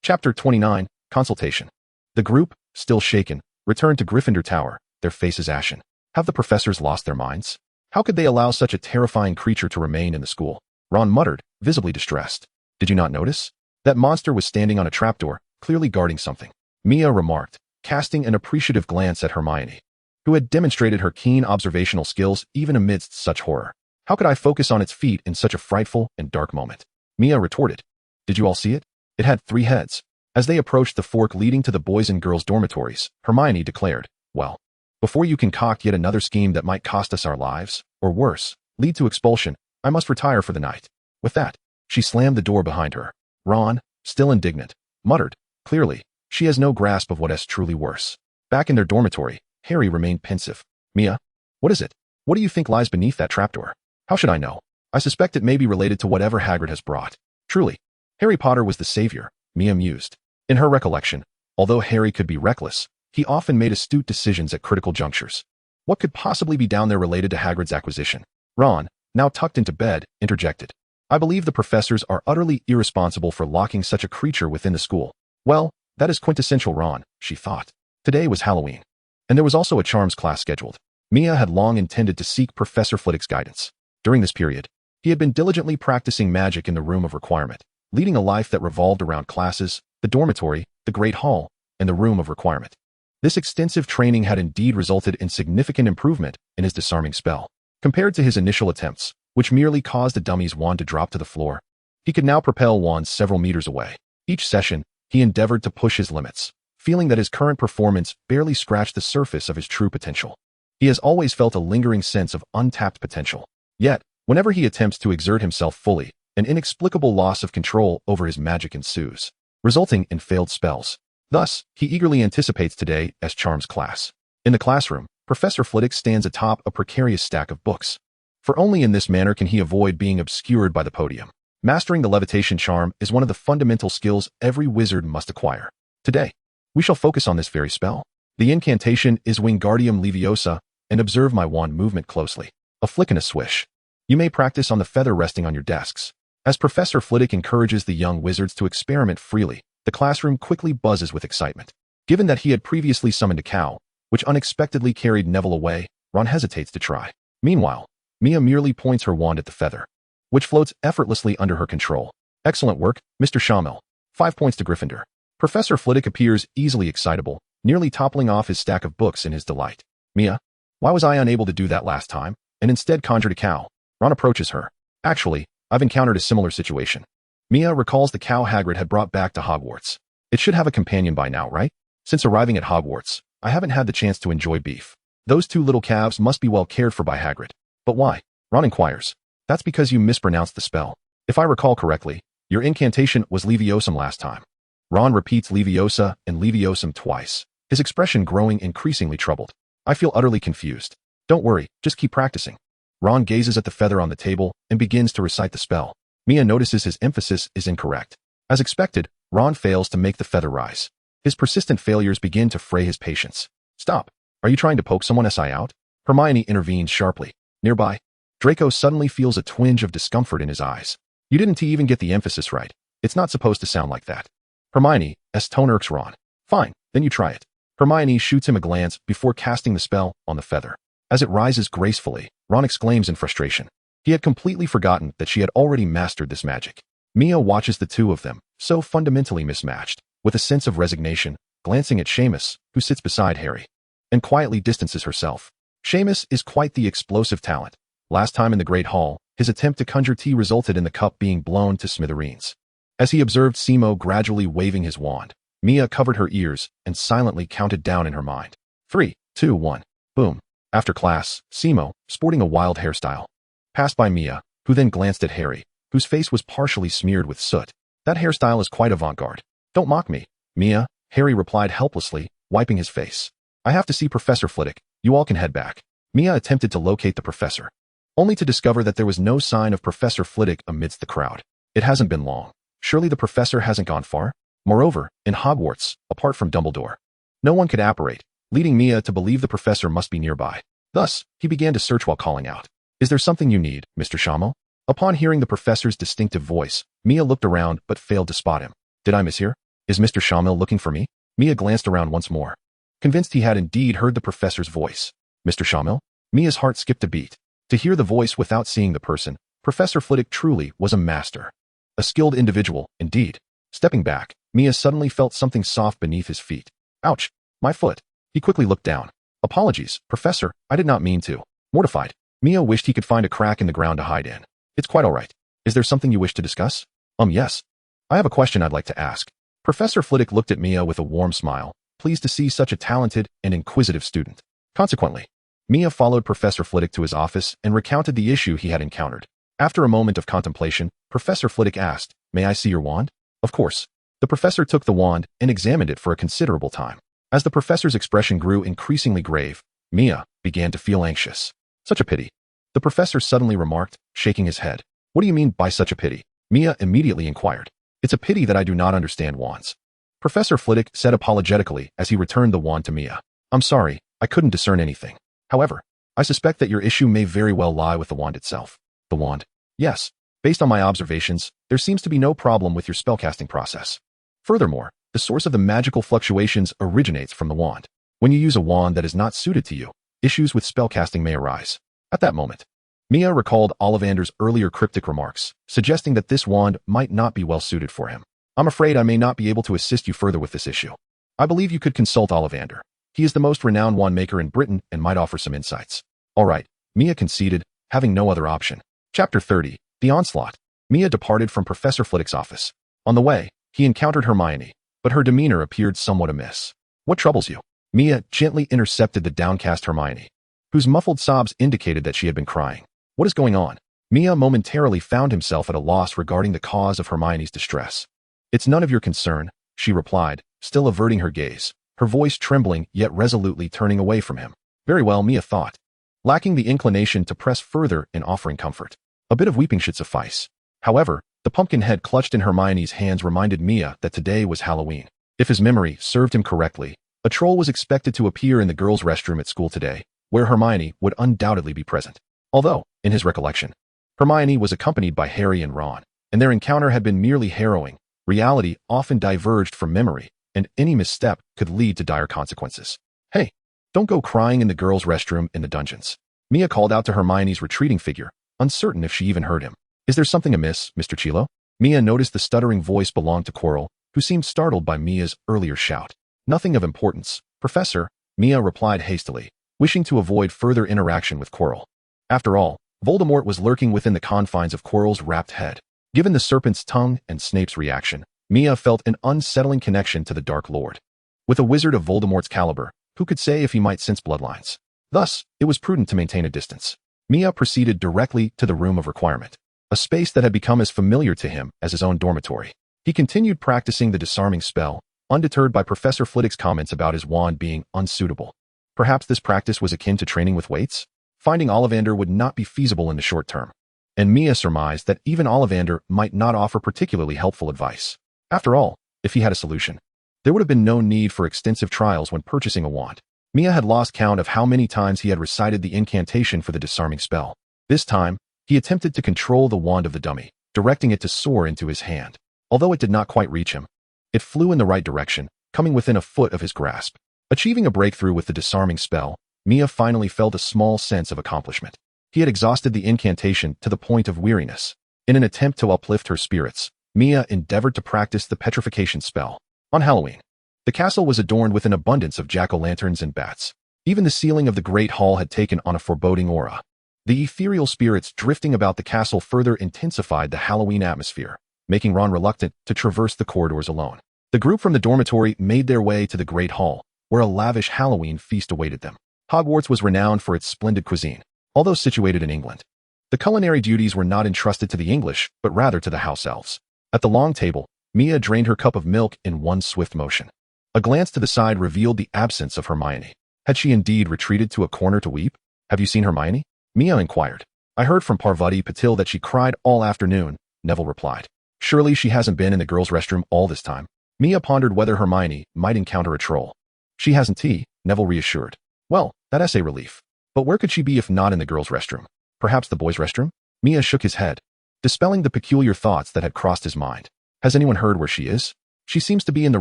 Chapter 29, Consultation. The group, still shaken, returned to Gryffindor Tower, their faces ashen. Have the professors lost their minds? How could they allow such a terrifying creature to remain in the school? Ron muttered, visibly distressed. Did you not notice? That monster was standing on a trapdoor, clearly guarding something. Mia remarked, casting an appreciative glance at Hermione, who had demonstrated her keen observational skills even amidst such horror. How could I focus on its feet in such a frightful and dark moment? Mia retorted. Did you all see it? It had 3 heads. As they approached the fork leading to the boys' and girls' dormitories, Hermione declared, well, before you concoct yet another scheme that might cost us our lives, or worse, lead to expulsion, I must retire for the night. With that, she slammed the door behind her. Ron, still indignant, muttered, clearly, she has no grasp of what is truly worse. Back in their dormitory, Harry remained pensive. Mia, what is it? What do you think lies beneath that trapdoor? How should I know? I suspect it may be related to whatever Hagrid has brought. Truly, Harry Potter was the savior, Mia mused. In her recollection, although Harry could be reckless, he often made astute decisions at critical junctures. What could possibly be down there related to Hagrid's acquisition? Ron, now tucked into bed, interjected. I believe the professors are utterly irresponsible for locking such a creature within the school. Well, that is quintessential Ron, she thought. Today was Halloween. And there was also a charms class scheduled. Mia had long intended to seek Professor Flitwick's guidance. During this period, he had been diligently practicing magic in the room of requirement, leading a life that revolved around classes, the dormitory, the Great Hall, and the room of requirement. This extensive training had indeed resulted in significant improvement in his disarming spell. Compared to his initial attempts, which merely caused a dummy's wand to drop to the floor, he could now propel wands several meters away. Each session, he endeavored to push his limits, feeling that his current performance barely scratched the surface of his true potential. He has always felt a lingering sense of untapped potential. Yet, whenever he attempts to exert himself fully, an inexplicable loss of control over his magic ensues, resulting in failed spells. Thus, he eagerly anticipates today as charms class. In the classroom, Professor Flitwick stands atop a precarious stack of books. For only in this manner can he avoid being obscured by the podium. Mastering the levitation charm is one of the fundamental skills every wizard must acquire. Today, we shall focus on this very spell. The incantation is Wingardium Leviosa, and observe my wand movement closely. A flick and a swish. You may practice on the feather resting on your desks. As Professor Flitwick encourages the young wizards to experiment freely, the classroom quickly buzzes with excitement. Given that he had previously summoned a cow, which unexpectedly carried Neville away, Ron hesitates to try. Meanwhile, Mia merely points her wand at the feather, which floats effortlessly under her control. Excellent work, Mr. Shamel. 5 points to Gryffindor. Professor Flitwick appears easily excitable, nearly toppling off his stack of books in his delight. Mia, why was I unable to do that last time, and instead conjured a cow? Ron approaches her. Actually, I've encountered a similar situation. Mia recalls the cow Hagrid had brought back to Hogwarts. It should have a companion by now, right? Since arriving at Hogwarts, I haven't had the chance to enjoy beef. Those 2 little calves must be well cared for by Hagrid. But why? Ron inquires. That's because you mispronounced the spell. If I recall correctly, your incantation was Leviosum last time. Ron repeats Leviosa and Leviosum twice, his expression growing increasingly troubled. I feel utterly confused. Don't worry, just keep practicing. Ron gazes at the feather on the table and begins to recite the spell. Mia notices his emphasis is incorrect. As expected, Ron fails to make the feather rise. His persistent failures begin to fray his patience. Stop. Are you trying to poke someone SI out? Hermione intervenes sharply. Nearby, Draco suddenly feels a twinge of discomfort in his eyes. You didn't even get the emphasis right. It's not supposed to sound like that. Hermione's tone irks Ron. Fine, then you try it. Hermione shoots him a glance before casting the spell on the feather. As it rises gracefully, Ron exclaims in frustration. He had completely forgotten that she had already mastered this magic. Mia watches the 2 of them, so fundamentally mismatched, with a sense of resignation, glancing at Seamus, who sits beside Harry, and quietly distances herself. Seamus is quite the explosive talent. Last time in the Great Hall, his attempt to conjure tea resulted in the cup being blown to smithereens. As he observed Simo gradually waving his wand, Mia covered her ears and silently counted down in her mind. 3, 2, 1. Boom. After class, Simo, sporting a wild hairstyle, passed by Mia, who then glanced at Harry, whose face was partially smeared with soot. That hairstyle is quite avant-garde. Don't mock me, Mia, Harry replied helplessly, wiping his face. I have to see Professor Flitwick. You all can head back. Mia attempted to locate the professor. only to discover that there was no sign of Professor Flitwick amidst the crowd. It hasn't been long. Surely the professor hasn't gone far? Moreover, in Hogwarts, apart from Dumbledore, no one could apparate, leading Mia to believe the professor must be nearby. Thus, he began to search while calling out, "Is there something you need, Mr. Schammel?" Upon hearing the professor's distinctive voice, Mia looked around but failed to spot him. "Did I mishear? Is Mr. Schammel looking for me?" Mia glanced around once more, convinced he had indeed heard the professor's voice. "Mr. Schammel?" Mia's heart skipped a beat. To hear the voice without seeing the person, Professor Flitwick truly was a master. A skilled individual, indeed. Stepping back, Mia suddenly felt something soft beneath his feet. "Ouch! My foot." He quickly looked down. "Apologies, Professor, I did not mean to." Mortified, Mia wished he could find a crack in the ground to hide in. "It's quite all right. Is there something you wish to discuss?" Yes. I have a question I'd like to ask." Professor Flitwick looked at Mia with a warm smile, pleased to see such a talented and inquisitive student. Consequently, Mia followed Professor Flitwick to his office and recounted the issue he had encountered. After a moment of contemplation, Professor Flitwick asked, "May I see your wand?" Of course. The professor took the wand and examined it for a considerable time. As the professor's expression grew increasingly grave, Mia began to feel anxious. "Such a pity," the professor suddenly remarked, shaking his head. "What do you mean by such a pity?" Mia immediately inquired. "It's a pity that I do not understand wands," Professor Flitwick said apologetically as he returned the wand to Mia. "I'm sorry, I couldn't discern anything. However, I suspect that your issue may very well lie with the wand itself." "The wand?" "Yes. Based on my observations, there seems to be no problem with your spellcasting process. Furthermore, the source of the magical fluctuations originates from the wand. When you use a wand that is not suited to you, issues with spellcasting may arise." At that moment, Mia recalled Ollivander's earlier cryptic remarks, suggesting that this wand might not be well suited for him. "I'm afraid I may not be able to assist you further with this issue. I believe you could consult Ollivander. He is the most renowned wand maker in Britain and might offer some insights." "All right," Mia conceded, having no other option. Chapter 30, The Onslaught. Mia departed from Professor Flitwick's office. On the way, he encountered Hermione, but her demeanor appeared somewhat amiss. "What troubles you?" Mia gently intercepted the downcast Hermione, whose muffled sobs indicated that she had been crying. "What is going on?" Mia momentarily found himself at a loss regarding the cause of Hermione's distress. "It's none of your concern," she replied, still averting her gaze, her voice trembling yet resolutely turning away from him. "Very well," Mia thought, lacking the inclination to press further in offering comfort. A bit of weeping should suffice. However, the pumpkin head clutched in Hermione's hands reminded Mia that today was Halloween. If his memory served him correctly, a troll was expected to appear in the girls' restroom at school today, where Hermione would undoubtedly be present. Although, in his recollection, Hermione was accompanied by Harry and Ron, and their encounter had been merely harrowing, reality often diverged from memory, and any misstep could lead to dire consequences. "Hey, don't go crying in the girls' restroom in the dungeons," Mia called out to Hermione's retreating figure, uncertain if she even heard him. "Is there something amiss, Mr. Chilo?" Mia noticed the stuttering voice belonged to Quirrell, who seemed startled by Mia's earlier shout. "Nothing of importance, Professor," Mia replied hastily, wishing to avoid further interaction with Quirrell. After all, Voldemort was lurking within the confines of Quirrell's wrapped head. Given the serpent's tongue and Snape's reaction, Mia felt an unsettling connection to the Dark Lord. With a wizard of Voldemort's caliber, who could say if he might sense bloodlines? Thus, it was prudent to maintain a distance. Mia proceeded directly to the room of requirement, a space that had become as familiar to him as his own dormitory. He continued practicing the disarming spell, undeterred by Professor Flitwick's comments about his wand being unsuitable. Perhaps this practice was akin to training with weights? Finding Ollivander would not be feasible in the short term, and Mia surmised that even Ollivander might not offer particularly helpful advice. After all, if he had a solution, there would have been no need for extensive trials when purchasing a wand. Mia had lost count of how many times he had recited the incantation for the disarming spell. This time, he attempted to control the wand of the dummy, directing it to soar into his hand. Although it did not quite reach him, it flew in the right direction, coming within a foot of his grasp. Achieving a breakthrough with the disarming spell, Mia finally felt a small sense of accomplishment. He had exhausted the incantation to the point of weariness. In an attempt to uplift her spirits, Mia endeavored to practice the petrification spell. On Halloween, the castle was adorned with an abundance of jack-o'-lanterns and bats. Even the ceiling of the Great Hall had taken on a foreboding aura. The ethereal spirits drifting about the castle further intensified the Halloween atmosphere, making Ron reluctant to traverse the corridors alone. The group from the dormitory made their way to the Great Hall, where a lavish Halloween feast awaited them. Hogwarts was renowned for its splendid cuisine, although situated in England. The culinary duties were not entrusted to the English, but rather to the house elves. At the long table, Mia drained her cup of milk in one swift motion. A glance to the side revealed the absence of Hermione. Had she indeed retreated to a corner to weep? "Have you seen Hermione?" Mia inquired. I heard from Parvati Patil that she cried all afternoon, Neville replied. Surely she hasn't been in the girls' restroom all this time. Mia pondered whether Hermione might encounter a troll. She hasn't, Neville reassured. Well, that's a relief. But where could she be if not in the girls' restroom? Perhaps the boys' restroom? Mia shook his head, dispelling the peculiar thoughts that had crossed his mind. Has anyone heard where she is? She seems to be in the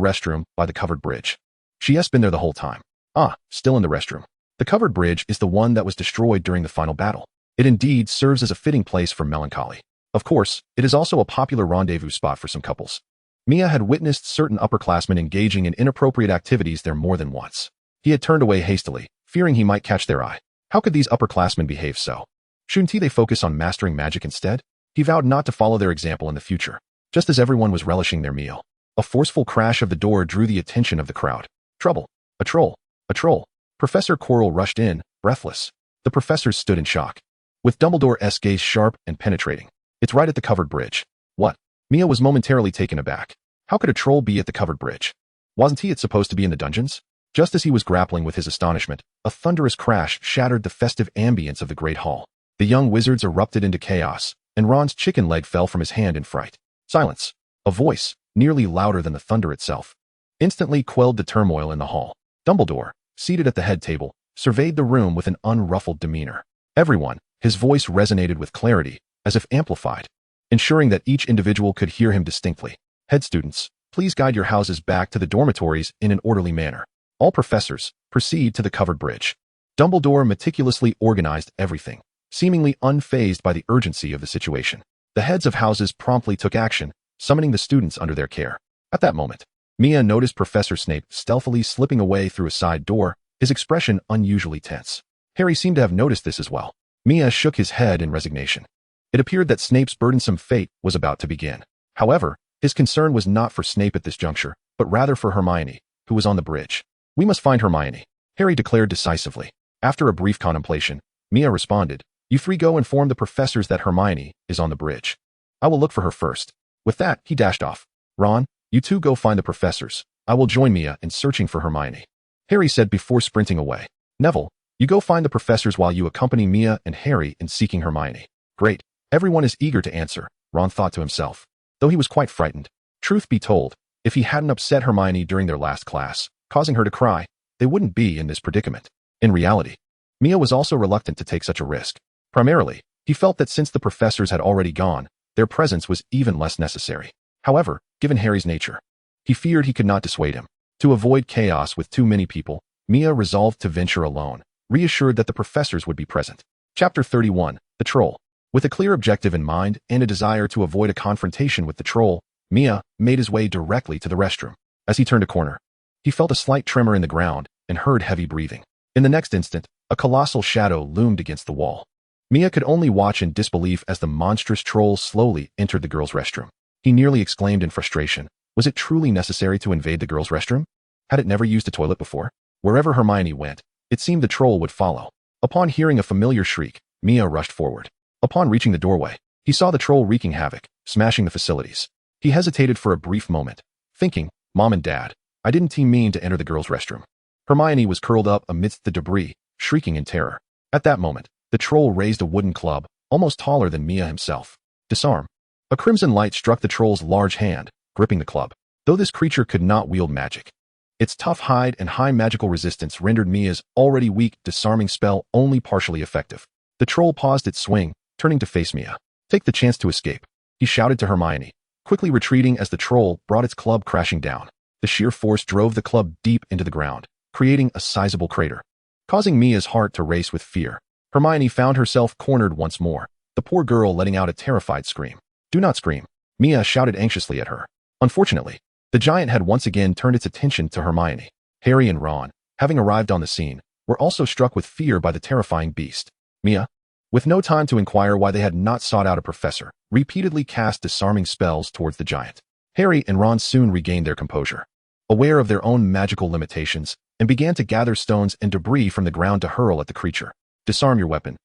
restroom by the covered bridge. She has been there the whole time. Ah, still in the restroom. The covered bridge is the one that was destroyed during the final battle. It indeed serves as a fitting place for melancholy. Of course, it is also a popular rendezvous spot for some couples. Mia had witnessed certain upperclassmen engaging in inappropriate activities there more than once. He had turned away hastily, fearing he might catch their eye. How could these upperclassmen behave so? Shouldn't they focus on mastering magic instead? He vowed not to follow their example in the future. Just as everyone was relishing their meal, a forceful crash of the door drew the attention of the crowd. Trouble! A troll! A troll! Professor Quirrell rushed in, breathless. The professors stood in shock, with Dumbledore's gaze sharp and penetrating. It's right at the covered bridge. What? Mia was momentarily taken aback. How could a troll be at the covered bridge? Wasn't it supposed to be in the dungeons? Just as he was grappling with his astonishment, a thunderous crash shattered the festive ambience of the great hall. The young wizards erupted into chaos, and Ron's chicken leg fell from his hand in fright. Silence! A voice, nearly louder than the thunder itself, instantly quelled the turmoil in the hall. Dumbledore, seated at the head table, surveyed the room with an unruffled demeanor. Everyone, his voice resonated with clarity, as if amplified, ensuring that each individual could hear him distinctly. Head students, please guide your houses back to the dormitories in an orderly manner. All professors, proceed to the covered bridge. Dumbledore meticulously organized everything, seemingly unfazed by the urgency of the situation. The heads of houses promptly took action, summoning the students under their care. At that moment, Mia noticed Professor Snape stealthily slipping away through a side door, his expression unusually tense. Harry seemed to have noticed this as well. Mia shook his head in resignation. It appeared that Snape's burdensome fate was about to begin. However, his concern was not for Snape at this juncture, but rather for Hermione, who was on the bridge. We must find Hermione, Harry declared decisively. After a brief contemplation, Mia responded, You three go inform the professors that Hermione is on the bridge. I will look for her first. With that, he dashed off. Ron, you two go find the professors. I will join Mia in searching for Hermione, Harry said before sprinting away. Neville, you go find the professors while you accompany Mia and Harry in seeking Hermione. Great. Everyone is eager to answer, Ron thought to himself, though he was quite frightened. Truth be told, if he hadn't upset Hermione during their last class, causing her to cry, they wouldn't be in this predicament. In reality, Mia was also reluctant to take such a risk. Primarily, he felt that since the professors had already gone, their presence was even less necessary. However, given Harry's nature, he feared he could not dissuade him. To avoid chaos with too many people, Mia resolved to venture alone, reassured that the professors would be present. Chapter 31, The Troll. With a clear objective in mind and a desire to avoid a confrontation with the troll, Mia made his way directly to the restroom. As he turned a corner, he felt a slight tremor in the ground and heard heavy breathing. In the next instant, a colossal shadow loomed against the wall. Mia could only watch in disbelief as the monstrous troll slowly entered the girls' restroom. He nearly exclaimed in frustration. Was it truly necessary to invade the girls' restroom? Had it never used a toilet before? Wherever Hermione went, it seemed the troll would follow. Upon hearing a familiar shriek, Mia rushed forward. Upon reaching the doorway, he saw the troll wreaking havoc, smashing the facilities. He hesitated for a brief moment, thinking, Mom and Dad, I didn't mean to enter the girls' restroom. Hermione was curled up amidst the debris, shrieking in terror. At that moment, the troll raised a wooden club, almost taller than Mia himself. Disarm. A crimson light struck the troll's large hand, gripping the club. Though this creature could not wield magic, its tough hide and high magical resistance rendered Mia's already weak disarming spell only partially effective. The troll paused its swing, turning to face Mia. Take the chance to escape, he shouted to Hermione, quickly retreating as the troll brought its club crashing down. The sheer force drove the club deep into the ground, creating a sizable crater, causing Mia's heart to race with fear. Hermione found herself cornered once more, the poor girl letting out a terrified scream. Do not scream, Mia shouted anxiously at her. Unfortunately, the giant had once again turned its attention to Hermione. Harry and Ron, having arrived on the scene, were also struck with fear by the terrifying beast. Mia, with no time to inquire why they had not sought out a professor, repeatedly cast disarming spells towards the giant. Harry and Ron soon regained their composure, aware of their own magical limitations, and began to gather stones and debris from the ground to hurl at the creature. Disarm your weapon,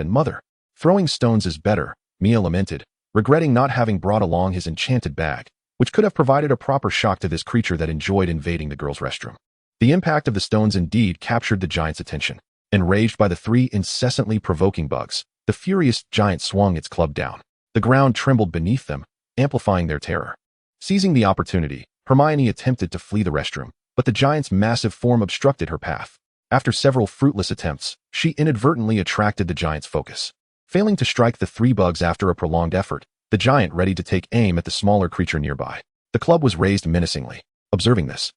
mother. Throwing stones is better, Mia lamented, regretting not having brought along his enchanted bag, which could have provided a proper shock to this creature that enjoyed invading the girls' restroom. The impact of the stones indeed captured the giant's attention. Enraged by the three incessantly provoking bugs, The furious giant swung its club down. The ground trembled beneath them, amplifying their terror. Seizing the opportunity, Hermione attempted to flee the restroom, but the giant's massive form obstructed her path. After several fruitless attempts, she inadvertently attracted the giant's focus. Failing to strike the three bugs after a prolonged effort, the giant readied to take aim at the smaller creature nearby. The club was raised menacingly. Observing this,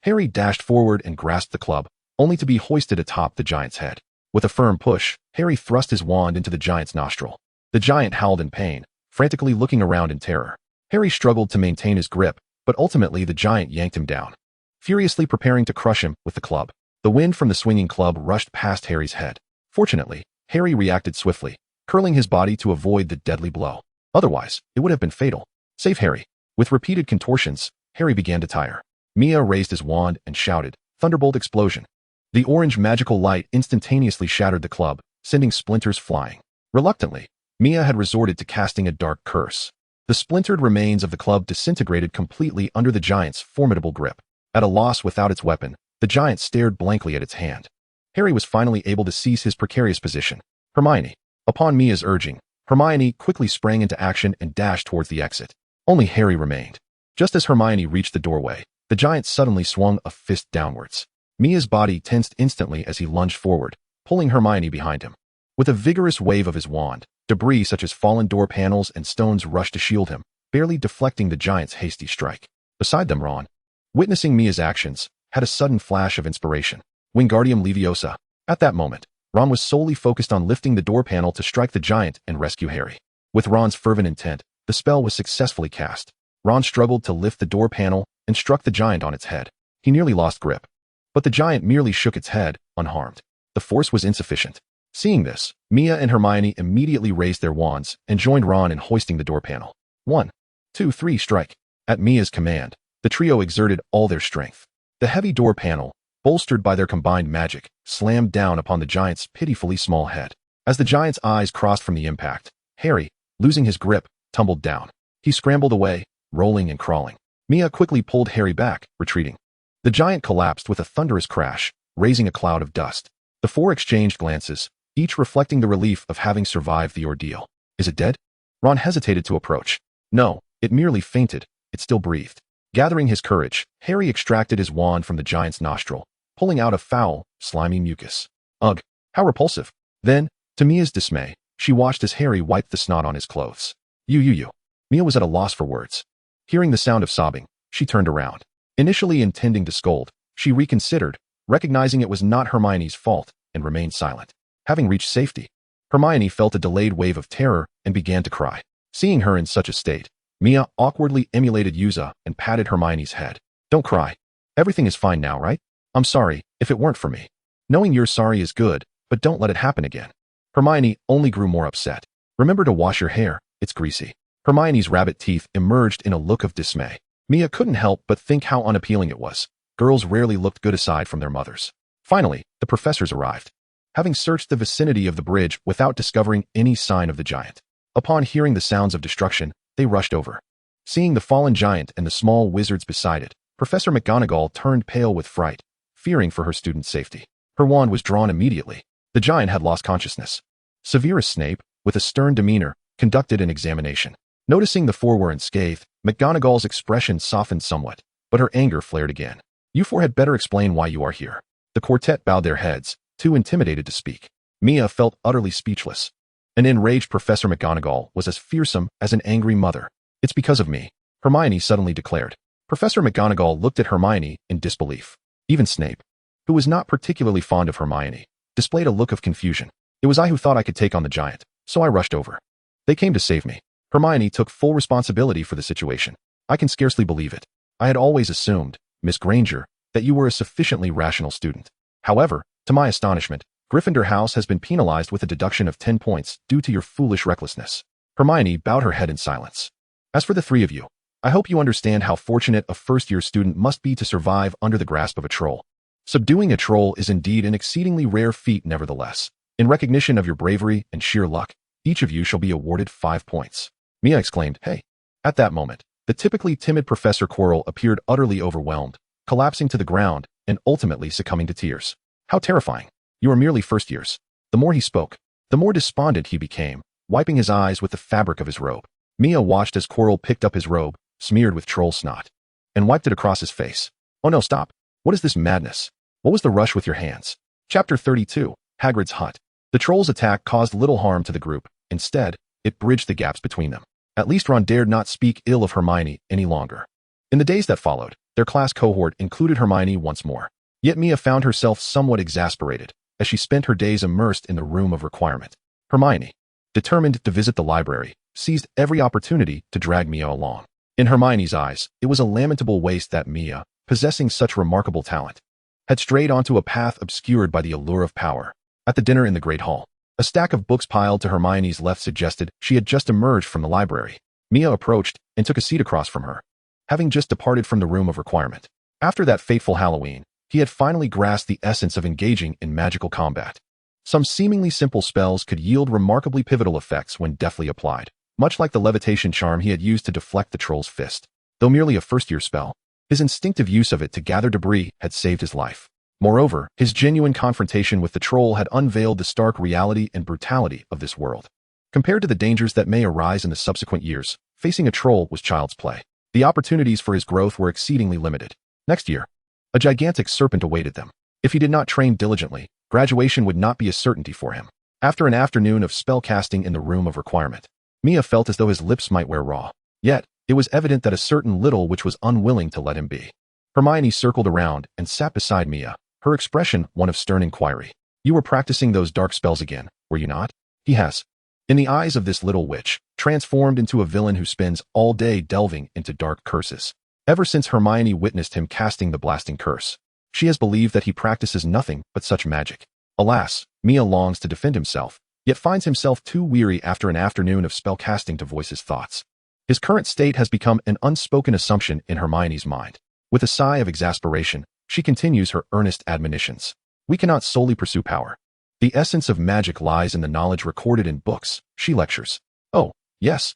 Harry dashed forward and grasped the club, only to be hoisted atop the giant's head. With a firm push, Harry thrust his wand into the giant's nostril. The giant howled in pain, frantically looking around in terror. Harry struggled to maintain his grip, but ultimately the giant yanked him down, furiously preparing to crush him with the club. The wind from the swinging club rushed past Harry's head. Fortunately, Harry reacted swiftly, curling his body to avoid the deadly blow. Otherwise, it would have been fatal. Save Harry. With repeated contortions, Harry began to tire. Mia raised his wand and shouted, "Thunderbolt explosion." The orange magical light instantaneously shattered the club, sending splinters flying. Reluctantly, Mia had resorted to casting a dark curse. The splintered remains of the club disintegrated completely under the giant's formidable grip. At a loss without its weapon, the giant stared blankly at its hand. Harry was finally able to seize his precarious position. Hermione. Upon Mia's urging, Hermione quickly sprang into action and dashed towards the exit. Only Harry remained. Just as Hermione reached the doorway, the giant suddenly swung a fist downwards. Mia's body tensed instantly as he lunged forward, pulling Hermione behind him. With a vigorous wave of his wand, debris such as fallen door panels and stones rushed to shield him, barely deflecting the giant's hasty strike. Beside them, Ron, witnessing Mia's actions, had a sudden flash of inspiration. Wingardium Leviosa. At that moment, Ron was solely focused on lifting the door panel to strike the giant and rescue Harry. With Ron's fervent intent, the spell was successfully cast. Ron struggled to lift the door panel and struck the giant on its head. He nearly lost grip, but the giant merely shook its head, unharmed. The force was insufficient. Seeing this, Mia and Hermione immediately raised their wands and joined Ron in hoisting the door panel. 1, 2, 3, strike. At Mia's command, the trio exerted all their strength. The heavy door panel, bolstered by their combined magic, slammed down upon the giant's pitifully small head. As the giant's eyes crossed from the impact, Harry, losing his grip, tumbled down. He scrambled away, rolling and crawling. Mia quickly pulled Harry back, retreating. The giant collapsed with a thunderous crash, raising a cloud of dust. The four exchanged glances, each reflecting the relief of having survived the ordeal. Is it dead? Ron hesitated to approach. No, it merely fainted. It still breathed. Gathering his courage, Harry extracted his wand from the giant's nostril, pulling out a foul, slimy mucus. Ugh, how repulsive. Then, to Mia's dismay, she watched as Harry wiped the snot on his clothes. You. Mia was at a loss for words. Hearing the sound of sobbing, she turned around. Initially intending to scold, she reconsidered, recognizing it was not Hermione's fault, and remained silent. Having reached safety, Hermione felt a delayed wave of terror and began to cry. Seeing her in such a state, Mia awkwardly emulated Yuza and patted Hermione's head. Don't cry. Everything is fine now, right? I'm sorry, if it weren't for me. Knowing you're sorry is good, but don't let it happen again. Hermione only grew more upset. Remember to wash your hair, it's greasy. Hermione's rabbit teeth emerged in a look of dismay. Mia couldn't help but think how unappealing it was. Girls rarely looked good aside from their mothers. Finally, the professors arrived. Having searched the vicinity of the bridge without discovering any sign of the giant. Upon hearing the sounds of destruction, they rushed over. Seeing the fallen giant and the small wizards beside it, Professor McGonagall turned pale with fright, fearing for her student's safety. Her wand was drawn immediately. The giant had lost consciousness. Severus Snape, with a stern demeanor, conducted an examination. Noticing the four were unscathed, McGonagall's expression softened somewhat, but her anger flared again. You four had better explain why you are here. The quartet bowed their heads, too intimidated to speak. Mia felt utterly speechless. An enraged Professor McGonagall was as fearsome as an angry mother. It's because of me, Hermione suddenly declared. Professor McGonagall looked at Hermione in disbelief. Even Snape, who was not particularly fond of Hermione, displayed a look of confusion. It was I who thought I could take on the giant, so I rushed over. They came to save me. Hermione took full responsibility for the situation. I can scarcely believe it. I had always assumed, Miss Granger, that you were a sufficiently rational student. However, to my astonishment, Gryffindor House has been penalized with a deduction of 10 points due to your foolish recklessness. Hermione bowed her head in silence. As for the three of you, I hope you understand how fortunate a first-year student must be to survive under the grasp of a troll. Subduing a troll is indeed an exceedingly rare feat nevertheless. In recognition of your bravery and sheer luck, each of you shall be awarded 5 points. Mia exclaimed, hey. At that moment, the typically timid Professor Quirrell appeared utterly overwhelmed, collapsing to the ground and ultimately succumbing to tears. How terrifying. You are merely first years. The more he spoke, The more despondent he became, wiping his eyes with the fabric of his robe. Mia watched as Quirrell picked up his robe, smeared with troll snot, and wiped it across his face. Oh no, stop. What is this madness? What was the rush with your hands? Chapter 32, Hagrid's Hut. The troll's attack caused little harm to the group. Instead, it bridged the gaps between them. At least Ron dared not speak ill of Hermione any longer. In the days that followed, their class cohort included Hermione once more. Yet Mia found herself somewhat exasperated as she spent her days immersed in the room of requirement. Hermione, determined to visit the library, seized every opportunity to drag Mia along. In Hermione's eyes, it was a lamentable waste that Mia, possessing such remarkable talent, had strayed onto a path obscured by the allure of power. At the dinner in the Great Hall, a stack of books piled to Hermione's left suggested she had just emerged from the library. Mia approached and took a seat across from her, having just departed from the room of requirement. After that fateful Halloween, he had finally grasped the essence of engaging in magical combat. Some seemingly simple spells could yield remarkably pivotal effects when deftly applied, much like the levitation charm he had used to deflect the troll's fist. Though merely a first-year spell, his instinctive use of it to gather debris had saved his life. Moreover, his genuine confrontation with the troll had unveiled the stark reality and brutality of this world. Compared to the dangers that may arise in the subsequent years, facing a troll was child's play. The opportunities for his growth were exceedingly limited. Next year, a gigantic serpent awaited them. If he did not train diligently, graduation would not be a certainty for him. After an afternoon of spellcasting in the room of requirement, Mia felt as though his lips might wear raw. Yet, it was evident that a certain little which was unwilling to let him be. Hermione circled around and sat beside Mia, her expression one of stern inquiry. You were practicing those dark spells again, were you not? He has. In the eyes of this little witch, transformed into a villain who spends all day delving into dark curses. Ever since Hermione witnessed him casting the blasting curse, she has believed that he practices nothing but such magic. Alas, Mia longs to defend himself, yet finds himself too weary after an afternoon of spellcasting to voice his thoughts. His current state has become an unspoken assumption in Hermione's mind. With a sigh of exasperation, she continues her earnest admonitions. We cannot solely pursue power. The essence of magic lies in the knowledge recorded in books, she lectures. Oh, yes,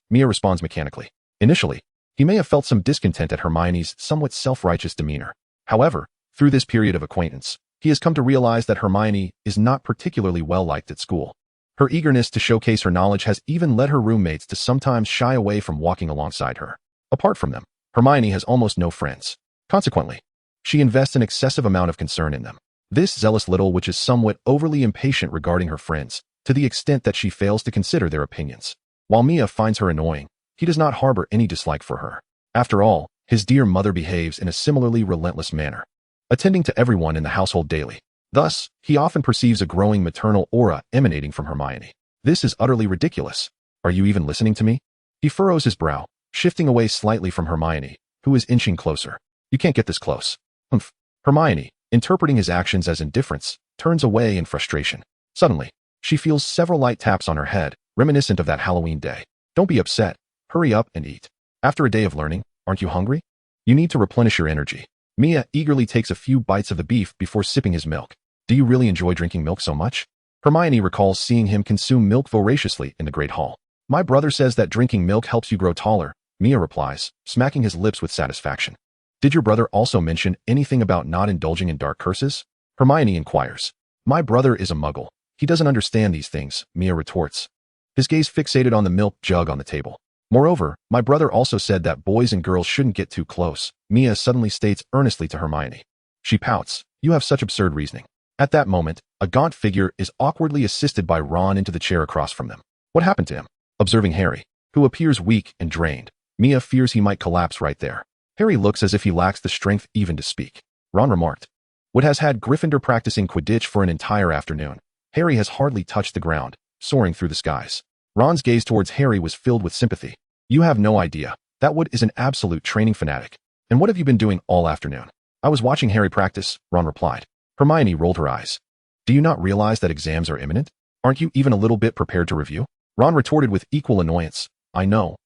Mia responds mechanically. Initially, he may have felt some discontent at Hermione's somewhat self-righteous demeanor. However, through this period of acquaintance, he has come to realize that Hermione is not particularly well-liked at school. Her eagerness to showcase her knowledge has even led her roommates to sometimes shy away from walking alongside her. Apart from them, Hermione has almost no friends. Consequently, she invests an excessive amount of concern in them. This zealous little witch is somewhat overly impatient regarding her friends, to the extent that she fails to consider their opinions. While Mia finds her annoying, he does not harbor any dislike for her. After all, his dear mother behaves in a similarly relentless manner, attending to everyone in the household daily. Thus, he often perceives a growing maternal aura emanating from Hermione. This is utterly ridiculous. Are you even listening to me? He furrows his brow, shifting away slightly from Hermione, who is inching closer. You can't get this close. Humph. Hermione, interpreting his actions as indifference, turns away in frustration. Suddenly, she feels several light taps on her head, reminiscent of that Halloween day. Don't be upset. Hurry up and eat. After a day of learning, aren't you hungry? You need to replenish your energy. Mia eagerly takes a few bites of the beef before sipping his milk. Do you really enjoy drinking milk so much? Hermione recalls seeing him consume milk voraciously in the Great Hall. My brother says that drinking milk helps you grow taller, Mia replies, smacking his lips with satisfaction. Did your brother also mention anything about not indulging in dark curses? Hermione inquires. My brother is a muggle. He doesn't understand these things, Mia retorts, his gaze fixated on the milk jug on the table. Moreover, my brother also said that boys and girls shouldn't get too close, Mia suddenly states earnestly to Hermione. She pouts. You have such absurd reasoning. At that moment, a gaunt figure is awkwardly assisted by Ron into the chair across from them. What happened to him? Observing Harry, who appears weak and drained, Mia fears he might collapse right there. Harry looks as if he lacks the strength even to speak. Ron remarked. What has had Gryffindor practicing Quidditch for an entire afternoon? Harry has hardly touched the ground, soaring through the skies. Ron's gaze towards Harry was filled with sympathy. You have no idea. That Wood is an absolute training fanatic. And what have you been doing all afternoon? I was watching Harry practice, Ron replied. Hermione rolled her eyes. Do you not realize that exams are imminent? Aren't you even a little bit prepared to review? Ron retorted with equal annoyance. I know.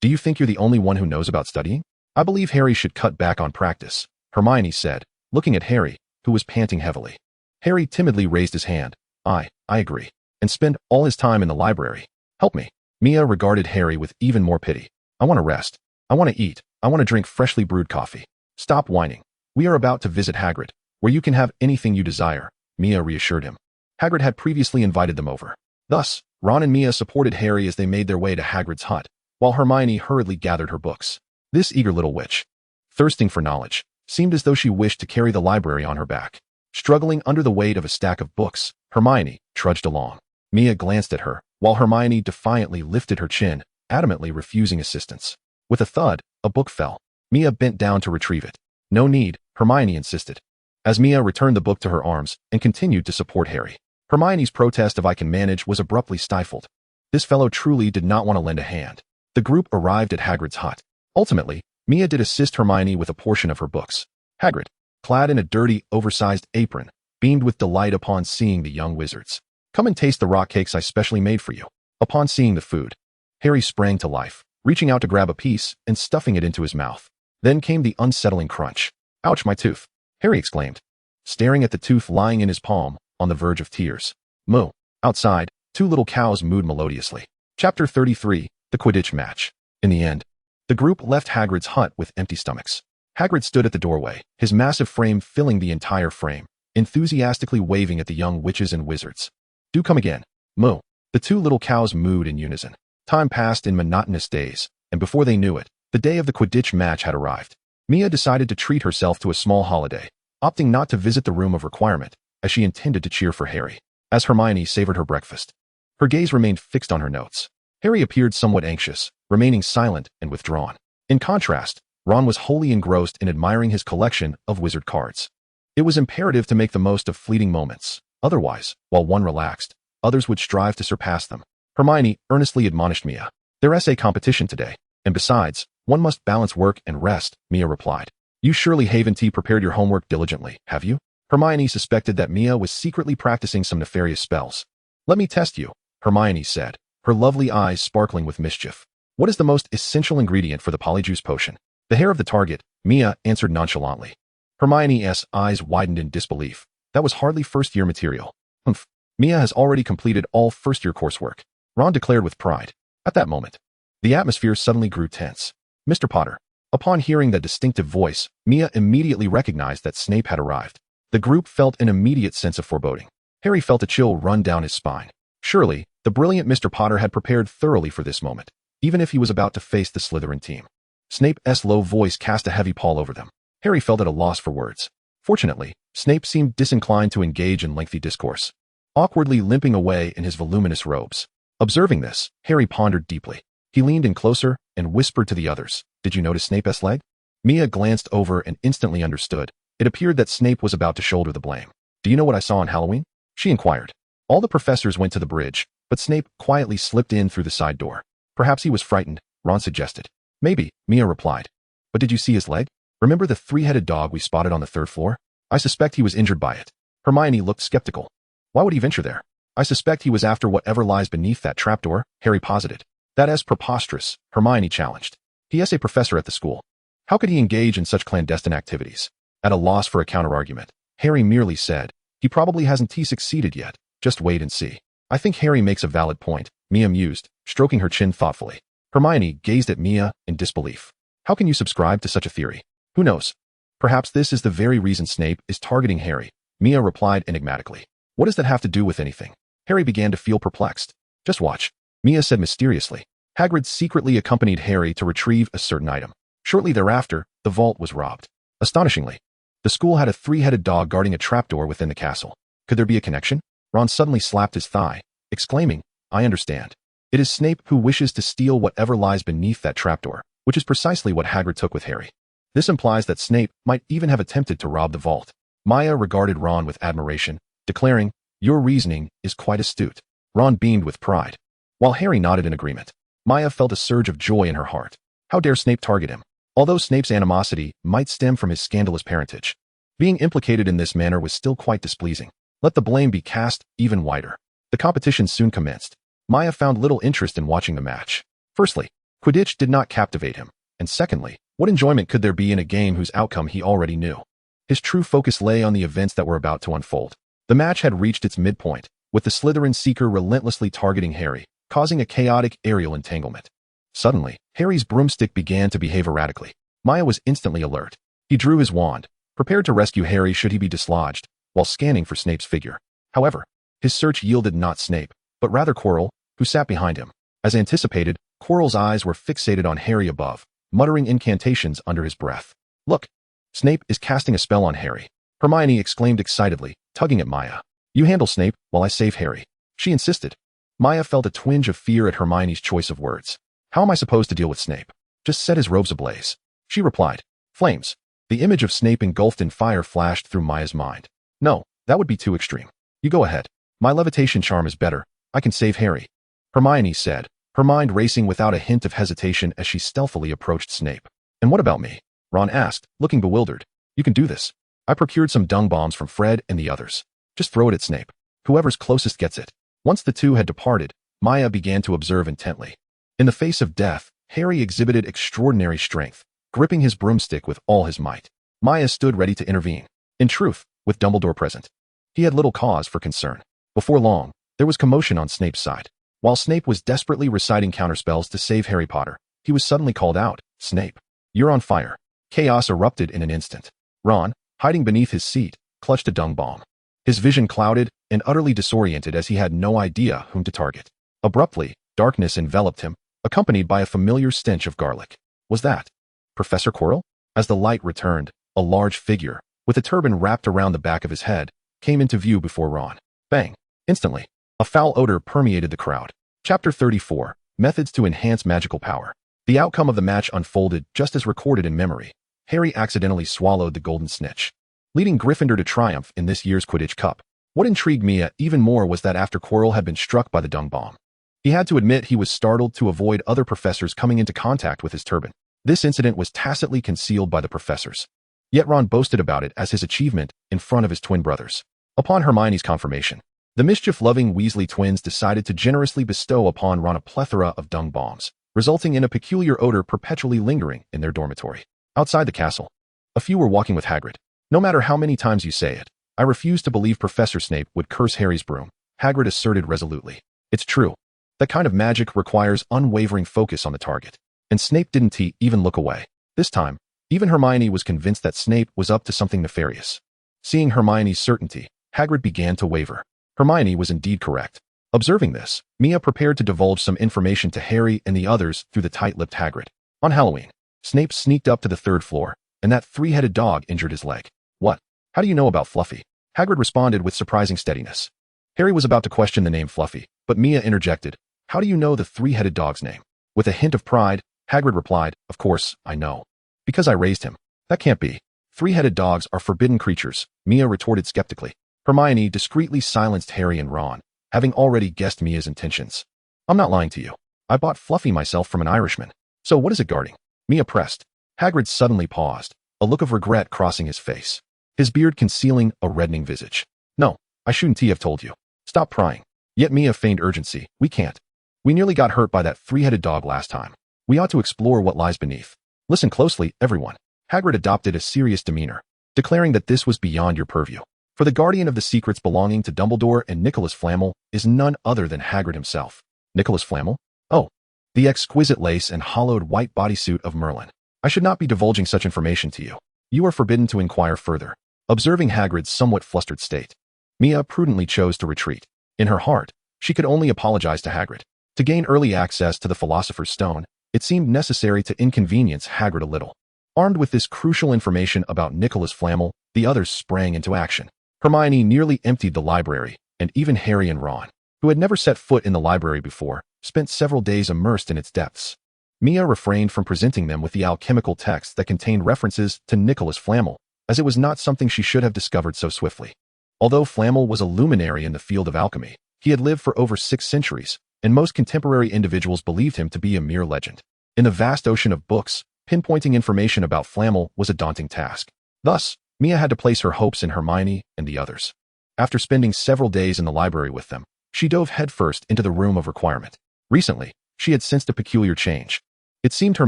Do you think you're the only one who knows about studying? I believe Harry should cut back on practice, Hermione said, looking at Harry, who was panting heavily. Harry timidly raised his hand. I agree. And spend all his time in the library. Help me. Mia regarded Harry with even more pity. I want to rest. I want to eat. I want to drink freshly brewed coffee. Stop whining. We are about to visit Hagrid, where you can have anything you desire, Mia reassured him. Hagrid had previously invited them over. Thus, Ron and Mia supported Harry as they made their way to Hagrid's hut, while Hermione hurriedly gathered her books. This eager little witch, thirsting for knowledge, seemed as though she wished to carry the library on her back. Struggling under the weight of a stack of books, Hermione trudged along. Mia glanced at her, while Hermione defiantly lifted her chin, adamantly refusing assistance. With a thud, a book fell. Mia bent down to retrieve it. No need, Hermione insisted. As Mia returned the book to her arms and continued to support Harry, Hermione's protest of "I can manage" was abruptly stifled. This fellow truly did not want to lend a hand. The group arrived at Hagrid's hut. Ultimately, Mia did assist Hermione with a portion of her books. Hagrid, clad in a dirty, oversized apron, beamed with delight upon seeing the young wizards. "Come and taste the rock cakes I specially made for you." Upon seeing the food, Harry sprang to life, reaching out to grab a piece and stuffing it into his mouth. Then came the unsettling crunch. "Ouch, my tooth," Harry exclaimed, staring at the tooth lying in his palm, on the verge of tears. Moo. Outside, two little cows mooed melodiously. Chapter 33, The Quidditch Match. In the end, the group left Hagrid's hut with empty stomachs. Hagrid stood at the doorway, his massive frame filling the entire frame, enthusiastically waving at the young witches and wizards. "Do come again." Moo. The two little cows mooed in unison. Time passed in monotonous days, and before they knew it, the day of the Quidditch match had arrived. Mia decided to treat herself to a small holiday, opting not to visit the room of requirement, as she intended to cheer for Harry. As Hermione savored her breakfast, her gaze remained fixed on her notes. Harry appeared somewhat anxious, remaining silent and withdrawn. In contrast, Ron was wholly engrossed in admiring his collection of wizard cards. It was imperative to make the most of fleeting moments. Otherwise, while one relaxed, others would strive to surpass them. Hermione earnestly admonished Mia. "Their essay competition today, and besides, one must balance work and rest," Mia replied. "You surely haven't prepared your homework diligently, have you?" Hermione suspected that Mia was secretly practicing some nefarious spells. "Let me test you," Hermione said, her lovely eyes sparkling with mischief. "What is the most essential ingredient for the polyjuice potion?" "The hair of the target," Mia answered nonchalantly. Hermione's eyes widened in disbelief. That was hardly first-year material. "Humph. Mia has already completed all first-year coursework," Ron declared with pride. At that moment, the atmosphere suddenly grew tense. "Mr. Potter." Upon hearing that distinctive voice, Mia immediately recognized that Snape had arrived. The group felt an immediate sense of foreboding. Harry felt a chill run down his spine. Surely, the brilliant Mr. Potter had prepared thoroughly for this moment, even if he was about to face the Slytherin team. Snape's low voice cast a heavy pall over them. Harry felt at a loss for words. Fortunately, Snape seemed disinclined to engage in lengthy discourse, awkwardly limping away in his voluminous robes. Observing this, Harry pondered deeply. He leaned in closer and whispered to the others, "Did you notice Snape's leg?" Mia glanced over and instantly understood. It appeared that Snape was about to shoulder the blame. "Do you know what I saw on Halloween?" she inquired. All the professors went to the bridge, but Snape quietly slipped in through the side door. "Perhaps he was frightened," Ron suggested. "Maybe," Mia replied. "But did you see his leg? Remember the three-headed dog we spotted on the third floor? I suspect he was injured by it." Hermione looked skeptical. "Why would he venture there?" "I suspect he was after whatever lies beneath that trapdoor," Harry posited. "That is preposterous," Hermione challenged. "He is a professor at the school. How could he engage in such clandestine activities?" At a loss for a counterargument, Harry merely said, "He probably hasn't succeeded yet. Just wait and see." "I think Harry makes a valid point," Mia mused, stroking her chin thoughtfully. Hermione gazed at Mia in disbelief. "How can you subscribe to such a theory?" "Who knows? Perhaps this is the very reason Snape is targeting Harry," Mia replied enigmatically. "What does that have to do with anything?" Harry began to feel perplexed. "Just watch," Mia said mysteriously. Hagrid secretly accompanied Harry to retrieve a certain item. Shortly thereafter, the vault was robbed. Astonishingly, the school had a three-headed dog guarding a trapdoor within the castle. Could there be a connection? Ron suddenly slapped his thigh, exclaiming, "I understand. It is Snape who wishes to steal whatever lies beneath that trapdoor," which is precisely what Hagrid took with Harry. This implies that Snape might even have attempted to rob the vault. Maya regarded Ron with admiration, declaring, "Your reasoning is quite astute." Ron beamed with pride, while Harry nodded in agreement. Maya felt a surge of joy in her heart. How dare Snape target him? Although Snape's animosity might stem from his scandalous parentage, being implicated in this manner was still quite displeasing. Let the blame be cast even wider. The competition soon commenced. Maya found little interest in watching the match. Firstly, Quidditch did not captivate him, and secondly, what enjoyment could there be in a game whose outcome he already knew? His true focus lay on the events that were about to unfold. The match had reached its midpoint, with the Slytherin Seeker relentlessly targeting Harry, causing a chaotic aerial entanglement. Suddenly, Harry's broomstick began to behave erratically. Maya was instantly alert. He drew his wand, prepared to rescue Harry should he be dislodged, while scanning for Snape's figure. However, His search yielded not Snape, but rather Quirrell, who sat behind him. As anticipated, Quirrell's eyes were fixated on Harry above, muttering incantations under his breath. Look! Snape is casting a spell on Harry. Hermione exclaimed excitedly, tugging at Maya. You handle Snape while I save Harry. She insisted. Maya felt a twinge of fear at Hermione's choice of words. How am I supposed to deal with Snape? Just set his robes ablaze. She replied. Flames. The image of Snape engulfed in fire flashed through Maya's mind. No, that would be too extreme. You go ahead. My levitation charm is better. I can save Harry. Hermione said, her mind racing without a hint of hesitation as she stealthily approached Snape. And what about me? Ron asked, looking bewildered. You can do this. I procured some dung bombs from Fred and the others. Just throw it at Snape. Whoever's closest gets it. Once the two had departed, Maya began to observe intently. In the face of death, Harry exhibited extraordinary strength, gripping his broomstick with all his might. Maya stood ready to intervene. In truth, with Dumbledore present, he had little cause for concern. Before long, there was commotion on Snape's side. While Snape was desperately reciting counterspells to save Harry Potter, he was suddenly called out, Snape, you're on fire. Chaos erupted in an instant. Ron, hiding beneath his seat, clutched a dung bomb. His vision clouded and utterly disoriented as he had no idea whom to target. Abruptly, darkness enveloped him, accompanied by a familiar stench of garlic. Was that Professor Quirrell? As the light returned, a large figure, with a turban wrapped around the back of his head, came into view before Ron. Bang! Instantly, a foul odor permeated the crowd. Chapter 34, Methods to Enhance Magical Power. The outcome of the match unfolded just as recorded in memory. Harry accidentally swallowed the golden snitch, leading Gryffindor to triumph in this year's Quidditch Cup. What intrigued Mia even more was that after Quirrell had been struck by the dung bomb, he had to admit he was startled to avoid other professors coming into contact with his turban. This incident was tacitly concealed by the professors. Yet Ron boasted about it as his achievement in front of his twin brothers. Upon Hermione's confirmation, the mischief-loving Weasley twins decided to generously bestow upon Ron a plethora of dung bombs, resulting in a peculiar odor perpetually lingering in their dormitory. Outside the castle, a few were walking with Hagrid. No matter how many times you say it, I refuse to believe Professor Snape would curse Harry's broom, Hagrid asserted resolutely. It's true. That kind of magic requires unwavering focus on the target. And Snape didn't even look away. This time, even Hermione was convinced that Snape was up to something nefarious. Seeing Hermione's certainty, Hagrid began to waver. Hermione was indeed correct. Observing this, Mia prepared to divulge some information to Harry and the others through the tight-lipped Hagrid. On Halloween, Snape sneaked up to the third floor, and that three-headed dog injured his leg. What? How do you know about Fluffy? Hagrid responded with surprising steadiness. Harry was about to question the name Fluffy, but Mia interjected. How do you know the three-headed dog's name? With a hint of pride, Hagrid replied, Of course, I know. Because I raised him. That can't be. Three-headed dogs are forbidden creatures, Mia retorted skeptically. Hermione discreetly silenced Harry and Ron, having already guessed Mia's intentions. I'm not lying to you. I bought Fluffy myself from an Irishman. So what is it guarding? Mia pressed. Hagrid suddenly paused, a look of regret crossing his face, his beard concealing a reddening visage. No, I shouldn't have told you. Stop prying. Yet Mia feigned urgency. We can't. We nearly got hurt by that three-headed dog last time. We ought to explore what lies beneath. Listen closely, everyone. Hagrid adopted a serious demeanor, declaring that this was beyond your purview. For the guardian of the secrets belonging to Dumbledore and Nicholas Flamel is none other than Hagrid himself. Nicholas Flamel? Oh, the exquisite lace and hollowed white bodysuit of Merlin. I should not be divulging such information to you. You are forbidden to inquire further. Observing Hagrid's somewhat flustered state, Mia prudently chose to retreat. In her heart, she could only apologize to Hagrid. To gain early access to the Philosopher's Stone, it seemed necessary to inconvenience Hagrid a little. Armed with this crucial information about Nicholas Flamel, the others sprang into action. Hermione nearly emptied the library, and even Harry and Ron, who had never set foot in the library before, spent several days immersed in its depths. Mia refrained from presenting them with the alchemical text that contained references to Nicholas Flamel, as it was not something she should have discovered so swiftly. Although Flamel was a luminary in the field of alchemy, he had lived for over 6 centuries, and most contemporary individuals believed him to be a mere legend. In the vast ocean of books, pinpointing information about Flamel was a daunting task. Thus, Mia had to place her hopes in Hermione and the others. After spending several days in the library with them, she dove headfirst into the room of requirement. Recently, she had sensed a peculiar change. It seemed her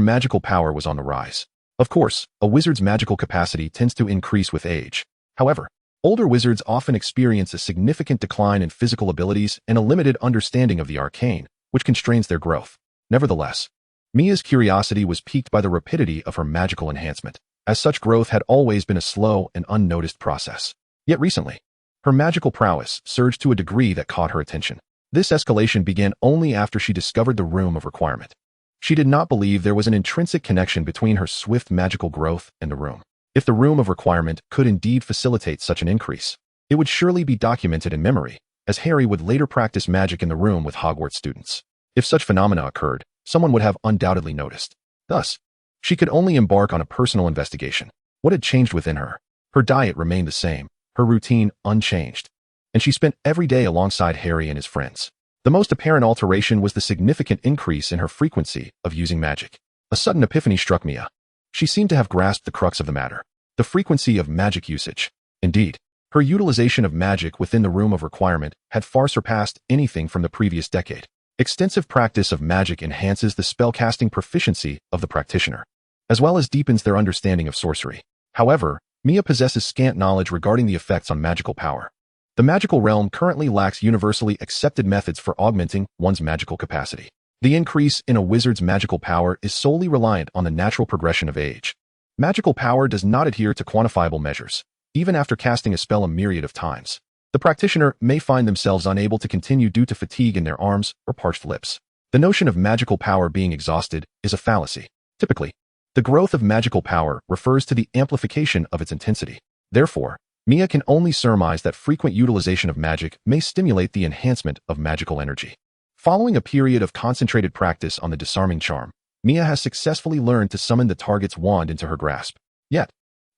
magical power was on the rise. Of course, a wizard's magical capacity tends to increase with age. However, older wizards often experience a significant decline in physical abilities and a limited understanding of the arcane, which constrains their growth. Nevertheless, Mia's curiosity was piqued by the rapidity of her magical enhancement, as such growth had always been a slow and unnoticed process. Yet recently, Her magical prowess surged to a degree that caught her attention. This escalation began only after she discovered the Room of Requirement. She did not believe there was an intrinsic connection between her swift magical growth and the room. If the Room of Requirement could indeed facilitate such an increase, it would surely be documented in memory, as Harry would later practice magic in the room with Hogwarts students. If such phenomena occurred, someone would have undoubtedly noticed. Thus, she could only embark on a personal investigation. What had changed within her? Her diet remained the same, her routine unchanged, and she spent every day alongside Harry and his friends. The most apparent alteration was the significant increase in her frequency of using magic. A sudden epiphany struck Mia. She seemed to have grasped the crux of the matter. The frequency of magic usage. Indeed, her utilization of magic within the Room of Requirement had far surpassed anything from the previous decade. Extensive practice of magic enhances the spellcasting proficiency of the practitioner, as well as deepens their understanding of sorcery. However, Mia possesses scant knowledge regarding the effects on magical power. The magical realm currently lacks universally accepted methods for augmenting one's magical capacity. The increase in a wizard's magical power is solely reliant on the natural progression of age. Magical power does not adhere to quantifiable measures. Even after casting a spell a myriad of times, the practitioner may find themselves unable to continue due to fatigue in their arms or parched lips. The notion of magical power being exhausted is a fallacy. Typically, the growth of magical power refers to the amplification of its intensity. Therefore, Mia can only surmise that frequent utilization of magic may stimulate the enhancement of magical energy. Following a period of concentrated practice on the disarming charm, Mia has successfully learned to summon the target's wand into her grasp. Yet,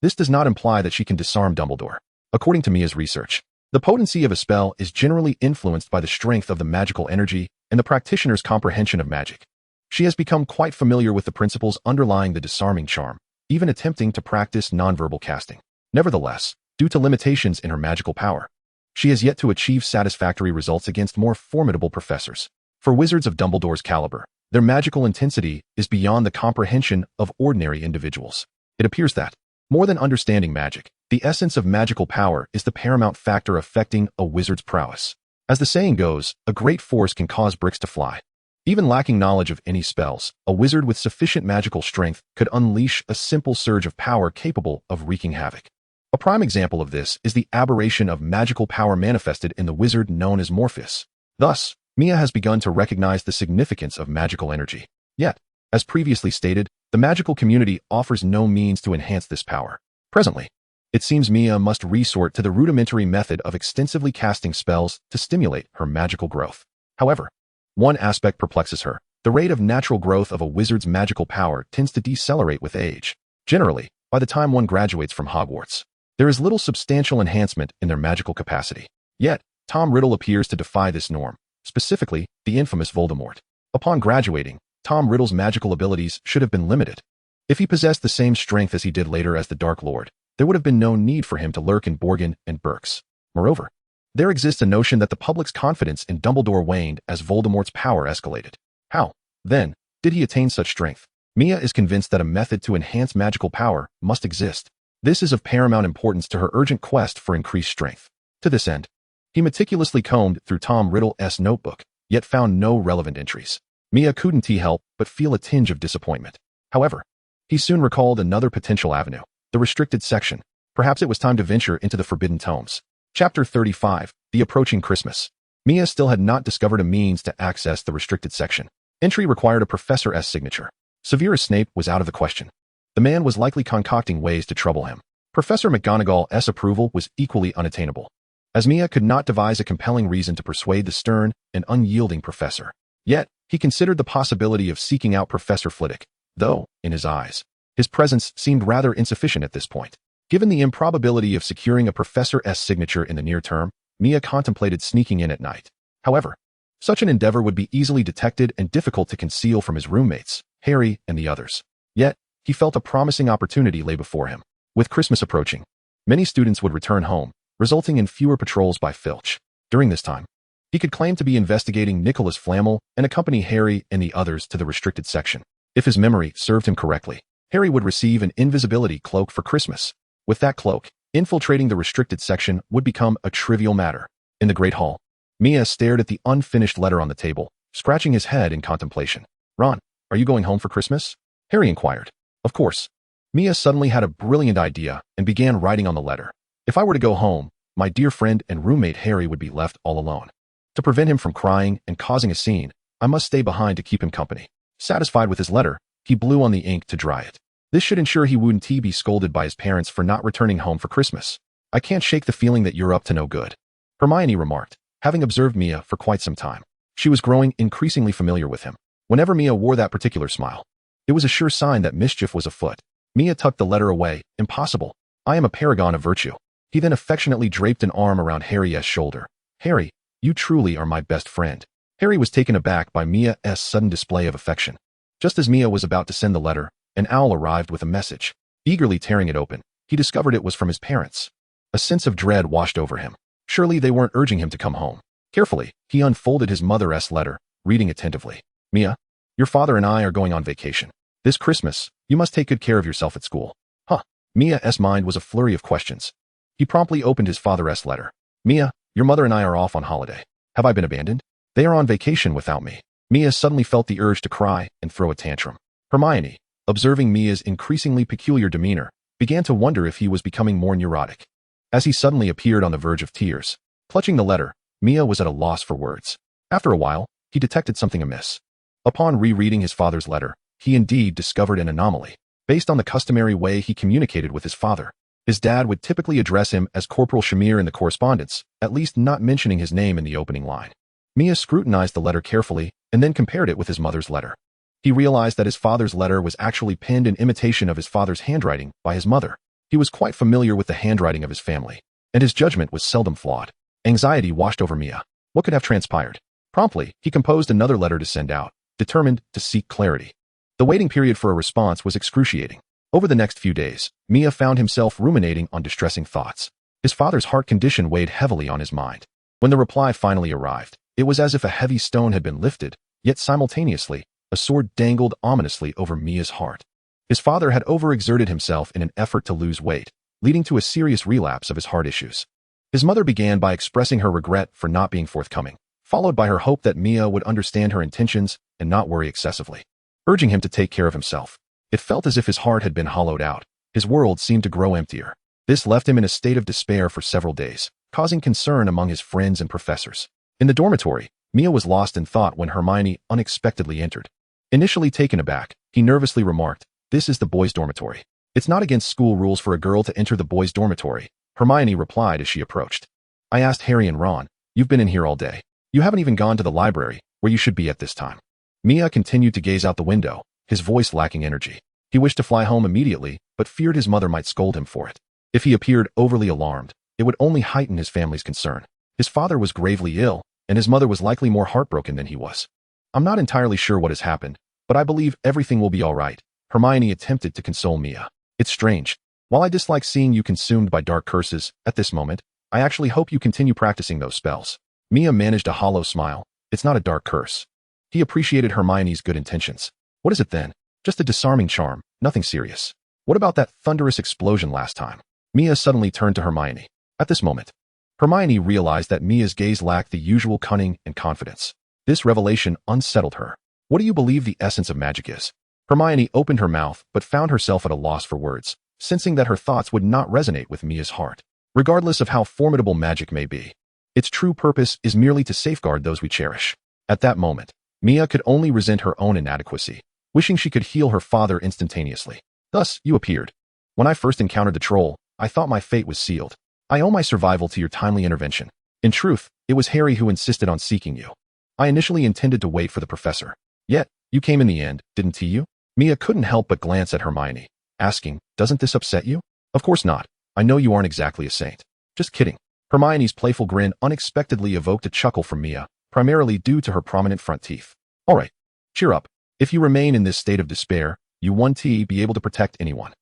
this does not imply that she can disarm Dumbledore. According to Mia's research, the potency of a spell is generally influenced by the strength of the magical energy and the practitioner's comprehension of magic. She has become quite familiar with the principles underlying the disarming charm, even attempting to practice nonverbal casting. Nevertheless, due to limitations in her magical power, she has yet to achieve satisfactory results against more formidable professors. For wizards of Dumbledore's caliber, their magical intensity is beyond the comprehension of ordinary individuals. It appears that, more than understanding magic, the essence of magical power is the paramount factor affecting a wizard's prowess. As the saying goes, a great force can cause bricks to fly. Even lacking knowledge of any spells, a wizard with sufficient magical strength could unleash a simple surge of power capable of wreaking havoc. A prime example of this is the aberration of magical power manifested in the wizard known as Morpheus. Thus, Mia has begun to recognize the significance of magical energy. Yet, as previously stated, the magical community offers no means to enhance this power. Presently, it seems Mia must resort to the rudimentary method of extensively casting spells to stimulate her magical growth. However, one aspect perplexes her. The rate of natural growth of a wizard's magical power tends to decelerate with age. Generally, by the time one graduates from Hogwarts, there is little substantial enhancement in their magical capacity. Yet, Tom Riddle appears to defy this norm, specifically, the infamous Voldemort. Upon graduating, Tom Riddle's magical abilities should have been limited. If he possessed the same strength as he did later as the Dark Lord, there would have been no need for him to lurk in Borgin and Berks. Moreover, there exists a notion that the public's confidence in Dumbledore waned as Voldemort's power escalated. How, then, did he attain such strength? Mia is convinced that a method to enhance magical power must exist. This is of paramount importance to her urgent quest for increased strength. To this end, he meticulously combed through Tom Riddle's notebook, yet found no relevant entries. Mia couldn't help but feel a tinge of disappointment. However, he soon recalled another potential avenue, the restricted section. Perhaps it was time to venture into the Forbidden Tomes. Chapter 35, The Approaching Christmas. Mia still had not discovered a means to access the restricted section. Entry required a professor's signature. Severus Snape was out of the question. The man was likely concocting ways to trouble him. Professor McGonagall's approval was equally unattainable, as Mia could not devise a compelling reason to persuade the stern and unyielding professor. Yet, he considered the possibility of seeking out Professor Flitwick, though, in his eyes, his presence seemed rather insufficient at this point. Given the improbability of securing a professor's signature in the near term, Mia contemplated sneaking in at night. However, such an endeavor would be easily detected and difficult to conceal from his roommates, Harry and the others. Yet, he felt a promising opportunity lay before him. With Christmas approaching, many students would return home, resulting in fewer patrols by Filch. During this time, he could claim to be investigating Nicholas Flamel and accompany Harry and the others to the restricted section. If his memory served him correctly, Harry would receive an invisibility cloak for Christmas. With that cloak, infiltrating the restricted section would become a trivial matter. In the Great Hall, Mia stared at the unfinished letter on the table, scratching his head in contemplation. "Ron, are you going home for Christmas?" Harry inquired. Of course. Mia suddenly had a brilliant idea and began writing on the letter. "If I were to go home, my dear friend and roommate Harry would be left all alone. To prevent him from crying and causing a scene, I must stay behind to keep him company. Satisfied with his letter, he blew on the ink to dry it. This should ensure he wouldn't be scolded by his parents for not returning home for Christmas. I can't shake the feeling that you're up to no good, Hermione remarked, having observed Mia for quite some time. She was growing increasingly familiar with him. Whenever Mia wore that particular smile, it was a sure sign that mischief was afoot. Mia tucked the letter away. Impossible. I am a paragon of virtue. He then affectionately draped an arm around Harry's shoulder. Harry, you truly are my best friend. Harry was taken aback by Mia's sudden display of affection. Just as Mia was about to send the letter, an owl arrived with a message. Eagerly tearing it open, he discovered it was from his parents. A sense of dread washed over him. Surely they weren't urging him to come home. Carefully, he unfolded his mother's letter, reading attentively. Mia, your father and I are going on vacation. This Christmas, you must take good care of yourself at school. Huh. Mia's mind was a flurry of questions. He promptly opened his father's letter. Mia, your mother and I are off on holiday. Have I been abandoned? They are on vacation without me. Mia suddenly felt the urge to cry and throw a tantrum. Hermione, observing Mia's increasingly peculiar demeanor, began to wonder if he was becoming more neurotic. As he suddenly appeared on the verge of tears, clutching the letter, Mia was at a loss for words. After a while, he detected something amiss. Upon rereading his father's letter, he indeed discovered an anomaly. Based on the customary way he communicated with his father, his dad would typically address him as Corporal Shamir in the correspondence, at least not mentioning his name in the opening line. Mia scrutinized the letter carefully and then compared it with his mother's letter. He realized that his father's letter was actually penned in imitation of his father's handwriting by his mother. He was quite familiar with the handwriting of his family, and his judgment was seldom flawed. Anxiety washed over Mia. What could have transpired? Promptly, he composed another letter to send out, determined to seek clarity. The waiting period for a response was excruciating. Over the next few days, Mia found himself ruminating on distressing thoughts. His father's heart condition weighed heavily on his mind. When the reply finally arrived, it was as if a heavy stone had been lifted, yet simultaneously, a sword dangled ominously over Mia's heart. His father had overexerted himself in an effort to lose weight, leading to a serious relapse of his heart issues. His mother began by expressing her regret for not being forthcoming, followed by her hope that Mia would understand her intentions and not worry excessively, urging him to take care of himself. It felt as if his heart had been hollowed out. His world seemed to grow emptier. This left him in a state of despair for several days, causing concern among his friends and professors. In the dormitory, Mia was lost in thought when Hermione unexpectedly entered. Initially taken aback, he nervously remarked, "This is the boys' dormitory. It's not against school rules for a girl to enter the boys' dormitory," Hermione replied as she approached. "I asked Harry and Ron, you've been in here all day. You haven't even gone to the library, where you should be at this time." Mia continued to gaze out the window, his voice lacking energy. He wished to fly home immediately, but feared his mother might scold him for it. If he appeared overly alarmed, it would only heighten his family's concern. His father was gravely ill, and his mother was likely more heartbroken than he was. "I'm not entirely sure what has happened, but I believe everything will be all right," Hermione attempted to console Mia. "It's strange. While I dislike seeing you consumed by dark curses, at this moment, I actually hope you continue practicing those spells." Mia managed a hollow smile. "It's not a dark curse." He appreciated Hermione's good intentions. "What is it then?" "Just a disarming charm, nothing serious." "What about that thunderous explosion last time?" Mia suddenly turned to Hermione. At this moment, Hermione realized that Mia's gaze lacked the usual cunning and confidence. This revelation unsettled her. "What do you believe the essence of magic is?" Hermione opened her mouth but found herself at a loss for words, sensing that her thoughts would not resonate with Mia's heart. Regardless of how formidable magic may be, its true purpose is merely to safeguard those we cherish. At that moment, Mia could only resent her own inadequacy, wishing she could heal her father instantaneously. "Thus, you appeared. When I first encountered the troll, I thought my fate was sealed. I owe my survival to your timely intervention. In truth, it was Harry who insisted on seeking you. I initially intended to wait for the professor. Yet, you came in the end, didn't you?" Mia couldn't help but glance at Hermione, asking, "Doesn't this upset you?" "Of course not. I know you aren't exactly a saint." "Just kidding." Hermione's playful grin unexpectedly evoked a chuckle from Mia, primarily due to her prominent front teeth. "All right. Cheer up. If you remain in this state of despair, you won't be able to protect anyone."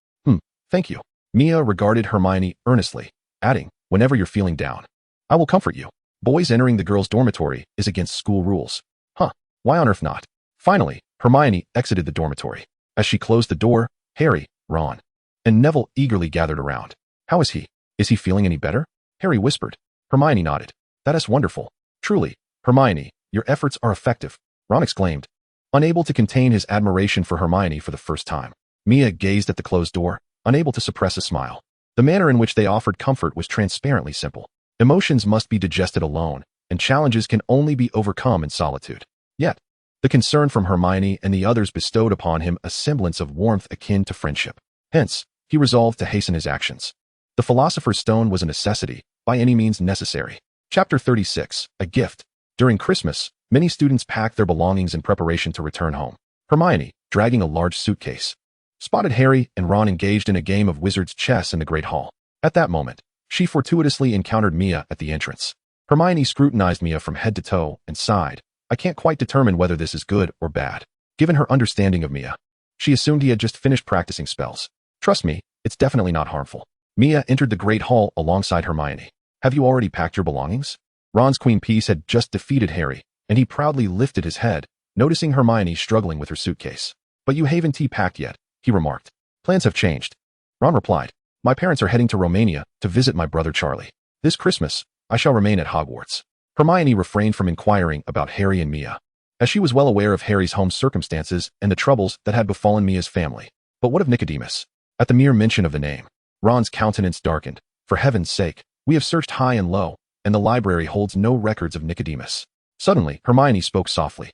Thank you." Mia regarded Hermione earnestly, adding, "Whenever you're feeling down, I will comfort you. Boys entering the girls' dormitory is against school rules." Why on earth not?" Finally, Hermione exited the dormitory. As she closed the door, Harry, Ron, and Neville eagerly gathered around. "How is he? Is he feeling any better?" Harry whispered. Hermione nodded. "That is wonderful. Truly, Hermione, your efforts are effective," Ron exclaimed, unable to contain his admiration for Hermione for the first time. Mia gazed at the closed door, unable to suppress a smile. The manner in which they offered comfort was transparently simple. Emotions must be digested alone, and challenges can only be overcome in solitude. Yet, the concern from Hermione and the others bestowed upon him a semblance of warmth akin to friendship. Hence, he resolved to hasten his actions. The Philosopher's Stone was a necessity, by any means necessary. Chapter 36, A Gift. During Christmas, many students packed their belongings in preparation to return home. Hermione, dragging a large suitcase, spotted Harry and Ron engaged in a game of wizard's chess in the Great Hall. At that moment, she fortuitously encountered Mia at the entrance. Hermione scrutinized Mia from head to toe and sighed. I can't quite determine whether this is good or bad. Given her understanding of Mia, she assumed he had just finished practicing spells. Trust me, it's definitely not harmful. Mia entered the Great Hall alongside Hermione. Have you already packed your belongings? Ron's Queen Peace had just defeated Harry, and he proudly lifted his head, noticing Hermione struggling with her suitcase. But you haven't packed yet, he remarked. Plans have changed. Ron replied. My parents are heading to Romania to visit my brother Charlie. This Christmas, I shall remain at Hogwarts. Hermione refrained from inquiring about Harry and Mia, as she was well aware of Harry's home circumstances and the troubles that had befallen Mia's family. But what of Nicodemus? At the mere mention of the name, Ron's countenance darkened. For heaven's sake, we have searched high and low, and the library holds no records of Nicodemus. Suddenly, Hermione spoke softly,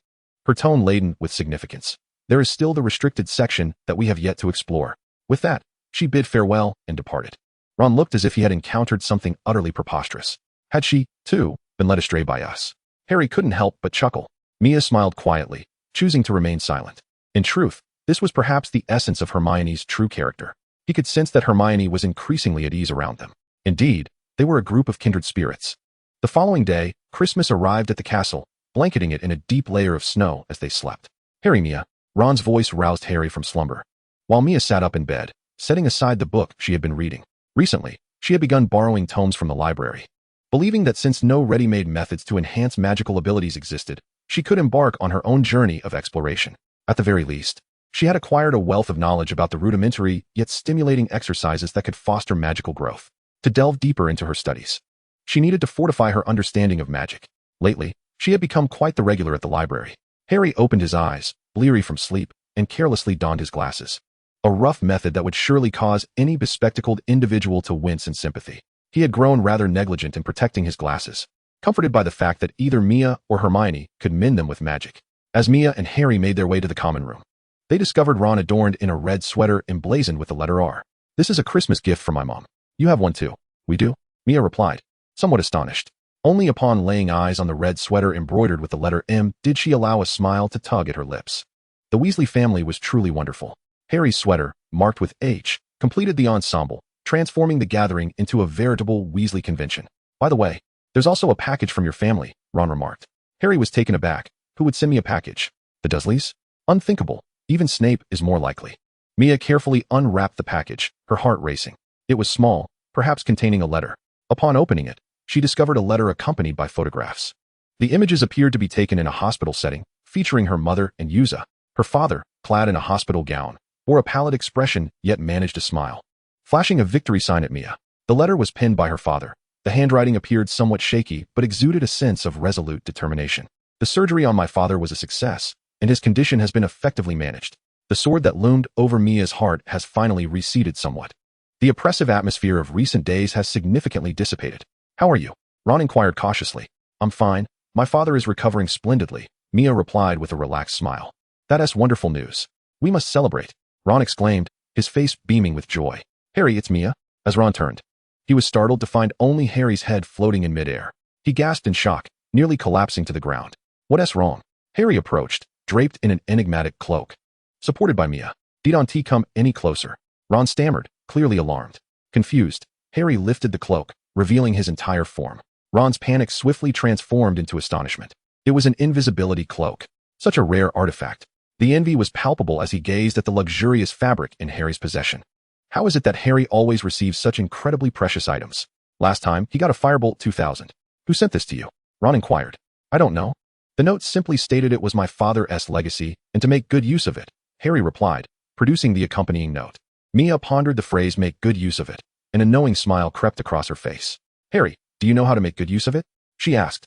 her tone laden with significance. There is still the restricted section that we have yet to explore. With that, she bid farewell and departed. Ron looked as if he had encountered something utterly preposterous. Had she, too, been led astray by us? Harry couldn't help but chuckle. Mia smiled quietly, choosing to remain silent. In truth, this was perhaps the essence of Hermione's true character. He could sense that Hermione was increasingly at ease around them. Indeed, they were a group of kindred spirits. The following day, Christmas arrived at the castle, blanketing it in a deep layer of snow as they slept. Harry, Mia. Ron's voice roused Harry from slumber. While Mia sat up in bed, setting aside the book she had been reading. Recently, she had begun borrowing tomes from the library. Believing that since no ready-made methods to enhance magical abilities existed, she could embark on her own journey of exploration. At the very least, she had acquired a wealth of knowledge about the rudimentary yet stimulating exercises that could foster magical growth. To delve deeper into her studies, she needed to fortify her understanding of magic. Lately, she had become quite the regular at the library. Harry opened his eyes, bleary from sleep, and carelessly donned his glasses. A rough method that would surely cause any bespectacled individual to wince in sympathy. He had grown rather negligent in protecting his glasses, comforted by the fact that either Mia or Hermione could mend them with magic. As Mia and Harry made their way to the common room, they discovered Ron adorned in a red sweater emblazoned with the letter R. This is a Christmas gift from my mom. You have one too. We do? Mia replied, somewhat astonished. Only upon laying eyes on the red sweater embroidered with the letter M did she allow a smile to tug at her lips. The Weasley family was truly wonderful. Harry's sweater, marked with H, completed the ensemble, transforming the gathering into a veritable Weasley convention. By the way, there's also a package from your family, Ron remarked. Harry was taken aback. Who would send me a package? The Dursleys? Unthinkable. Even Snape is more likely. Mia carefully unwrapped the package, her heart racing. It was small, perhaps containing a letter. Upon opening it, she discovered a letter accompanied by photographs. The images appeared to be taken in a hospital setting, featuring her mother and Yuza. Her father, clad in a hospital gown, bore a pallid expression yet managed to smile, flashing a victory sign at Mia. The letter was penned by her father. The handwriting appeared somewhat shaky but exuded a sense of resolute determination. The surgery on my father was a success, and his condition has been effectively managed. The sword that loomed over Mia's heart has finally receded somewhat. The oppressive atmosphere of recent days has significantly dissipated. How are you? Ron inquired cautiously. I'm fine. My father is recovering splendidly, Mia replied with a relaxed smile. That's wonderful news. We must celebrate, Ron exclaimed, his face beaming with joy. Harry, it's Mia. As Ron turned, he was startled to find only Harry's head floating in midair. He gasped in shock, nearly collapsing to the ground. What's wrong? Harry approached, draped in an enigmatic cloak. Supported by Mia. Didn't come any closer? Ron stammered, clearly alarmed. Confused, Harry lifted the cloak, revealing his entire form. Ron's panic swiftly transformed into astonishment. It was an invisibility cloak. Such a rare artifact. The envy was palpable as he gazed at the luxurious fabric in Harry's possession. How is it that Harry always receives such incredibly precious items? Last time, he got a Firebolt 2000. Who sent this to you? Ron inquired. I don't know. The note simply stated it was my father's legacy, and to make good use of it, Harry replied, producing the accompanying note. Mia pondered the phrase make good use of it, and a knowing smile crept across her face. Harry, do you know how to make good use of it? She asked.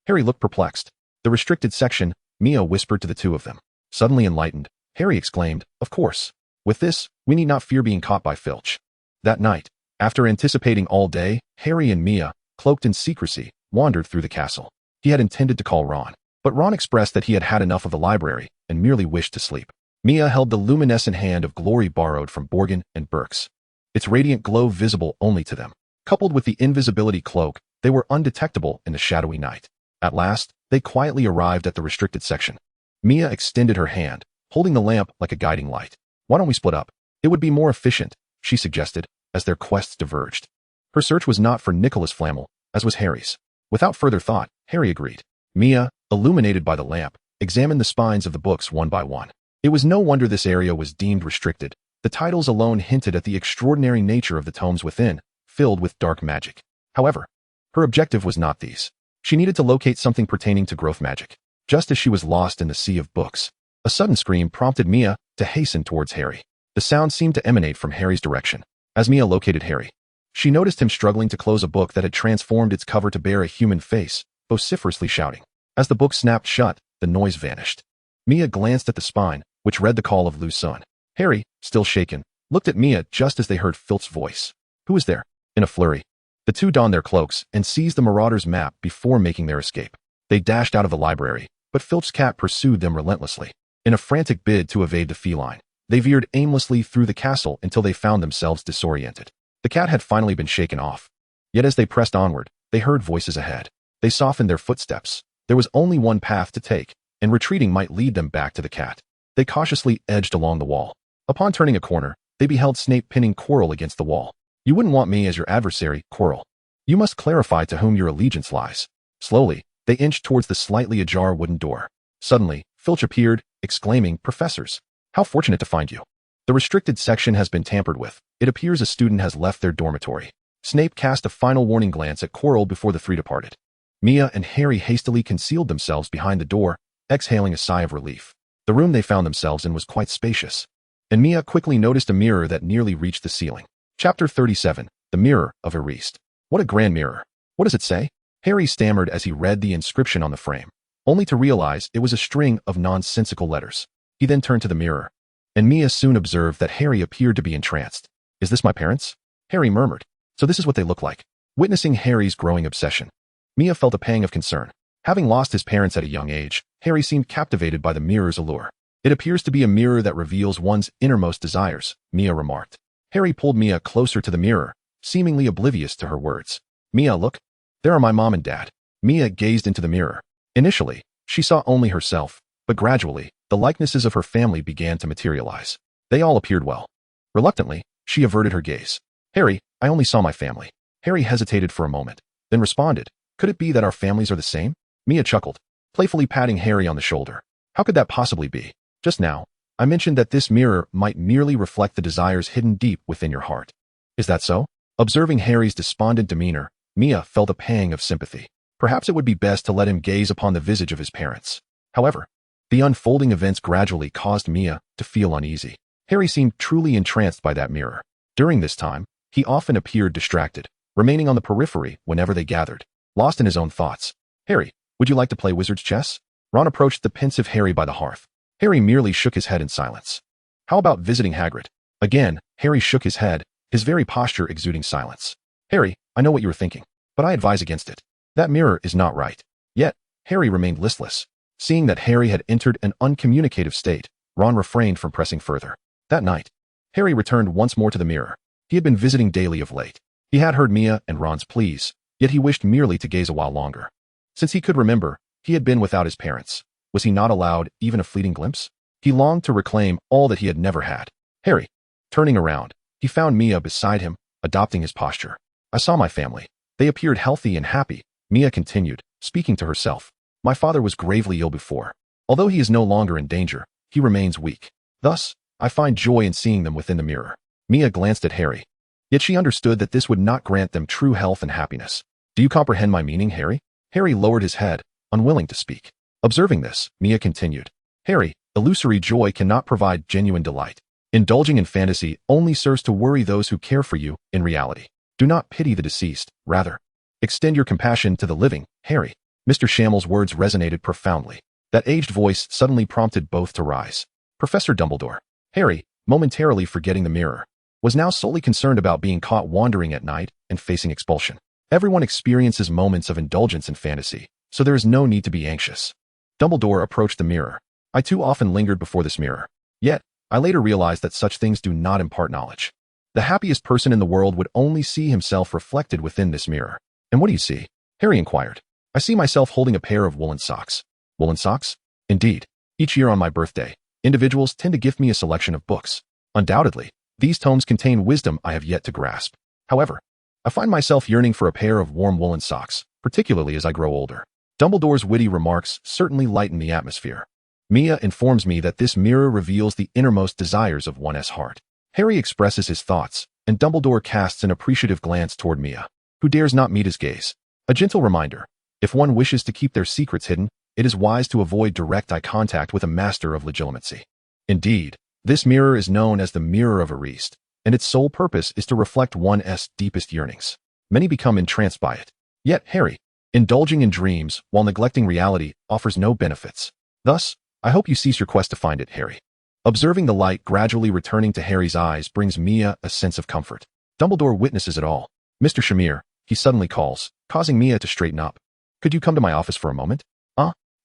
Harry looked perplexed. The restricted section, Mia whispered to the two of them. Suddenly enlightened, Harry exclaimed, of course. With this, we need not fear being caught by Filch. That night, after anticipating all day, Harry and Mia, cloaked in secrecy, wandered through the castle. He had intended to call Ron, but Ron expressed that he had had enough of the library and merely wished to sleep. Mia held the luminescent hand of glory borrowed from Borgin and Burks, its radiant glow visible only to them. Coupled with the invisibility cloak, they were undetectable in the shadowy night. At last, they quietly arrived at the restricted section. Mia extended her hand, holding the lamp like a guiding light. "Why don't we split up? It would be more efficient," she suggested, as their quests diverged. Her search was not for Nicholas Flamel, as was Harry's. Without further thought, Harry agreed. Mia, illuminated by the lamp, examined the spines of the books one by one. It was no wonder this area was deemed restricted. The titles alone hinted at the extraordinary nature of the tomes within, filled with dark magic. However, her objective was not these. She needed to locate something pertaining to growth magic. Just as she was lost in the sea of books, a sudden scream prompted Mia to hasten towards Harry. The sound seemed to emanate from Harry's direction. As Mia located Harry, she noticed him struggling to close a book that had transformed its cover to bear a human face, vociferously shouting. As the book snapped shut, the noise vanished. Mia glanced at the spine, which read the call of Lucerne. Harry, still shaken, looked at Mia just as they heard Filch's voice. "Who is there?" In a flurry, the two donned their cloaks and seized the Marauders' map before making their escape. They dashed out of the library, but Filch's cat pursued them relentlessly. In a frantic bid to evade the feline, they veered aimlessly through the castle until they found themselves disoriented. The cat had finally been shaken off. Yet as they pressed onward, they heard voices ahead. They softened their footsteps. There was only one path to take, and retreating might lead them back to the cat. They cautiously edged along the wall. Upon turning a corner, they beheld Snape pinning Quirrell against the wall. "You wouldn't want me as your adversary, Quirrell. You must clarify to whom your allegiance lies." Slowly, they inched towards the slightly ajar wooden door. Suddenly, Filch appeared, exclaiming, "Professors! How fortunate to find you. The restricted section has been tampered with. It appears a student has left their dormitory." Snape cast a final warning glance at Quirrell before the three departed. Mia and Harry hastily concealed themselves behind the door, exhaling a sigh of relief. The room they found themselves in was quite spacious, and Mia quickly noticed a mirror that nearly reached the ceiling. Chapter 37, The Mirror of Erased. "What a grand mirror. What does it say?" Harry stammered as he read the inscription on the frame, only to realize it was a string of nonsensical letters. He then turned to the mirror, and Mia soon observed that Harry appeared to be entranced. "Is this my parents?" Harry murmured. "So this is what they look like." Witnessing Harry's growing obsession, Mia felt a pang of concern. Having lost his parents at a young age, Harry seemed captivated by the mirror's allure. "It appears to be a mirror that reveals one's innermost desires," Mia remarked. Harry pulled Mia closer to the mirror, seemingly oblivious to her words. "Mia, look. There are my mom and dad." Mia gazed into the mirror. Initially, she saw only herself, but gradually, the likenesses of her family began to materialize. They all appeared well. Reluctantly, she averted her gaze. "Harry, I only saw my family." Harry hesitated for a moment, then responded, "Could it be that our families are the same?" Mia chuckled, playfully patting Harry on the shoulder. "How could that possibly be? Just now, I mentioned that this mirror might merely reflect the desires hidden deep within your heart. Is that so?" Observing Harry's despondent demeanor, Mia felt a pang of sympathy. Perhaps it would be best to let him gaze upon the visage of his parents. However, the unfolding events gradually caused Mia to feel uneasy. Harry seemed truly entranced by that mirror. During this time, he often appeared distracted, remaining on the periphery whenever they gathered, lost in his own thoughts. "Harry, would you like to play wizard's chess?" Ron approached the pensive Harry by the hearth. Harry merely shook his head in silence. "How about visiting Hagrid?" Again, Harry shook his head, his very posture exuding silence. "Harry, I know what you were thinking, but I advise against it. That mirror is not right." Yet, Harry remained listless. Seeing that Harry had entered an uncommunicative state, Ron refrained from pressing further. That night, Harry returned once more to the mirror. He had been visiting daily of late. He had heard Mia and Ron's pleas, yet he wished merely to gaze a while longer. Since he could remember, he had been without his parents. Was he not allowed even a fleeting glimpse? He longed to reclaim all that he had never had. Harry, turning around, he found Mia beside him, adopting his posture. "I saw my family. They appeared healthy and happy," Mia continued, speaking to herself. "My father was gravely ill before. Although he is no longer in danger, he remains weak. Thus, I find joy in seeing them within the mirror." Mia glanced at Harry. Yet she understood that this would not grant them true health and happiness. "Do you comprehend my meaning, Harry?" Harry lowered his head, unwilling to speak. Observing this, Mia continued. "Harry, illusory joy cannot provide genuine delight. Indulging in fantasy only serves to worry those who care for you in reality. Do not pity the deceased, rather, extend your compassion to the living, Harry." Mr. Shammel's words resonated profoundly. That aged voice suddenly prompted both to rise. Professor Dumbledore. Harry, momentarily forgetting the mirror, was now solely concerned about being caught wandering at night and facing expulsion. Everyone experiences moments of indulgence in fantasy, so there is no need to be anxious. Dumbledore approached the mirror. I too often lingered before this mirror. Yet, I later realized that such things do not impart knowledge. The happiest person in the world would only see himself reflected within this mirror. And what do you see? Harry inquired. I see myself holding a pair of woolen socks. Woolen socks? Indeed. Each year on my birthday, individuals tend to gift me a selection of books. Undoubtedly, these tomes contain wisdom I have yet to grasp. However, I find myself yearning for a pair of warm woolen socks, particularly as I grow older. Dumbledore's witty remarks certainly lighten the atmosphere. Mia informs me that this mirror reveals the innermost desires of one's heart. Harry expresses his thoughts, and Dumbledore casts an appreciative glance toward Mia, who dares not meet his gaze. A gentle reminder, if one wishes to keep their secrets hidden, it is wise to avoid direct eye contact with a master of legitimacy. Indeed, this mirror is known as the Mirror of Ariste, and its sole purpose is to reflect one's deepest yearnings. Many become entranced by it. Yet Harry, indulging in dreams while neglecting reality, offers no benefits. Thus, I hope you cease your quest to find it, Harry. Observing the light gradually returning to Harry's eyes brings Mia a sense of comfort. Dumbledore witnesses it all. Mr. Shamir, he suddenly calls, causing Mia to straighten up. Could you come to my office for a moment?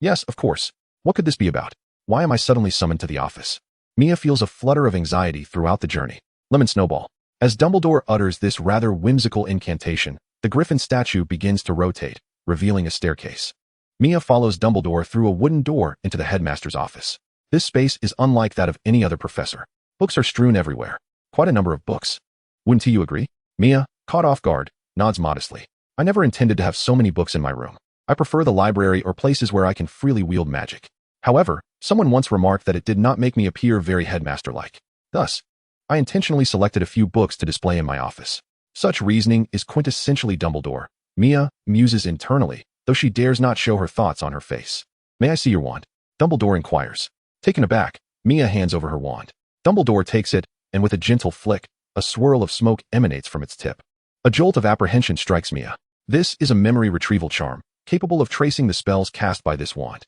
Yes, of course. What could this be about? Why am I suddenly summoned to the office? Mia feels a flutter of anxiety throughout the journey. Lemon Snowball. As Dumbledore utters this rather whimsical incantation, the Griffin statue begins to rotate, revealing a staircase. Mia follows Dumbledore through a wooden door into the Headmaster's office. This space is unlike that of any other professor. Books are strewn everywhere. Quite a number of books. Wouldn't you agree? Mia, caught off guard, nods modestly. I never intended to have so many books in my room. I prefer the library or places where I can freely wield magic. However, someone once remarked that it did not make me appear very headmaster-like. Thus, I intentionally selected a few books to display in my office. Such reasoning is quintessentially Dumbledore. Mia muses internally, though she dares not show her thoughts on her face. May I see your wand? Dumbledore inquires. Taken aback, Mia hands over her wand. Dumbledore takes it, and with a gentle flick, a swirl of smoke emanates from its tip. A jolt of apprehension strikes Mia. This is a memory retrieval charm, capable of tracing the spells cast by this wand.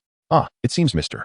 It seems Mr.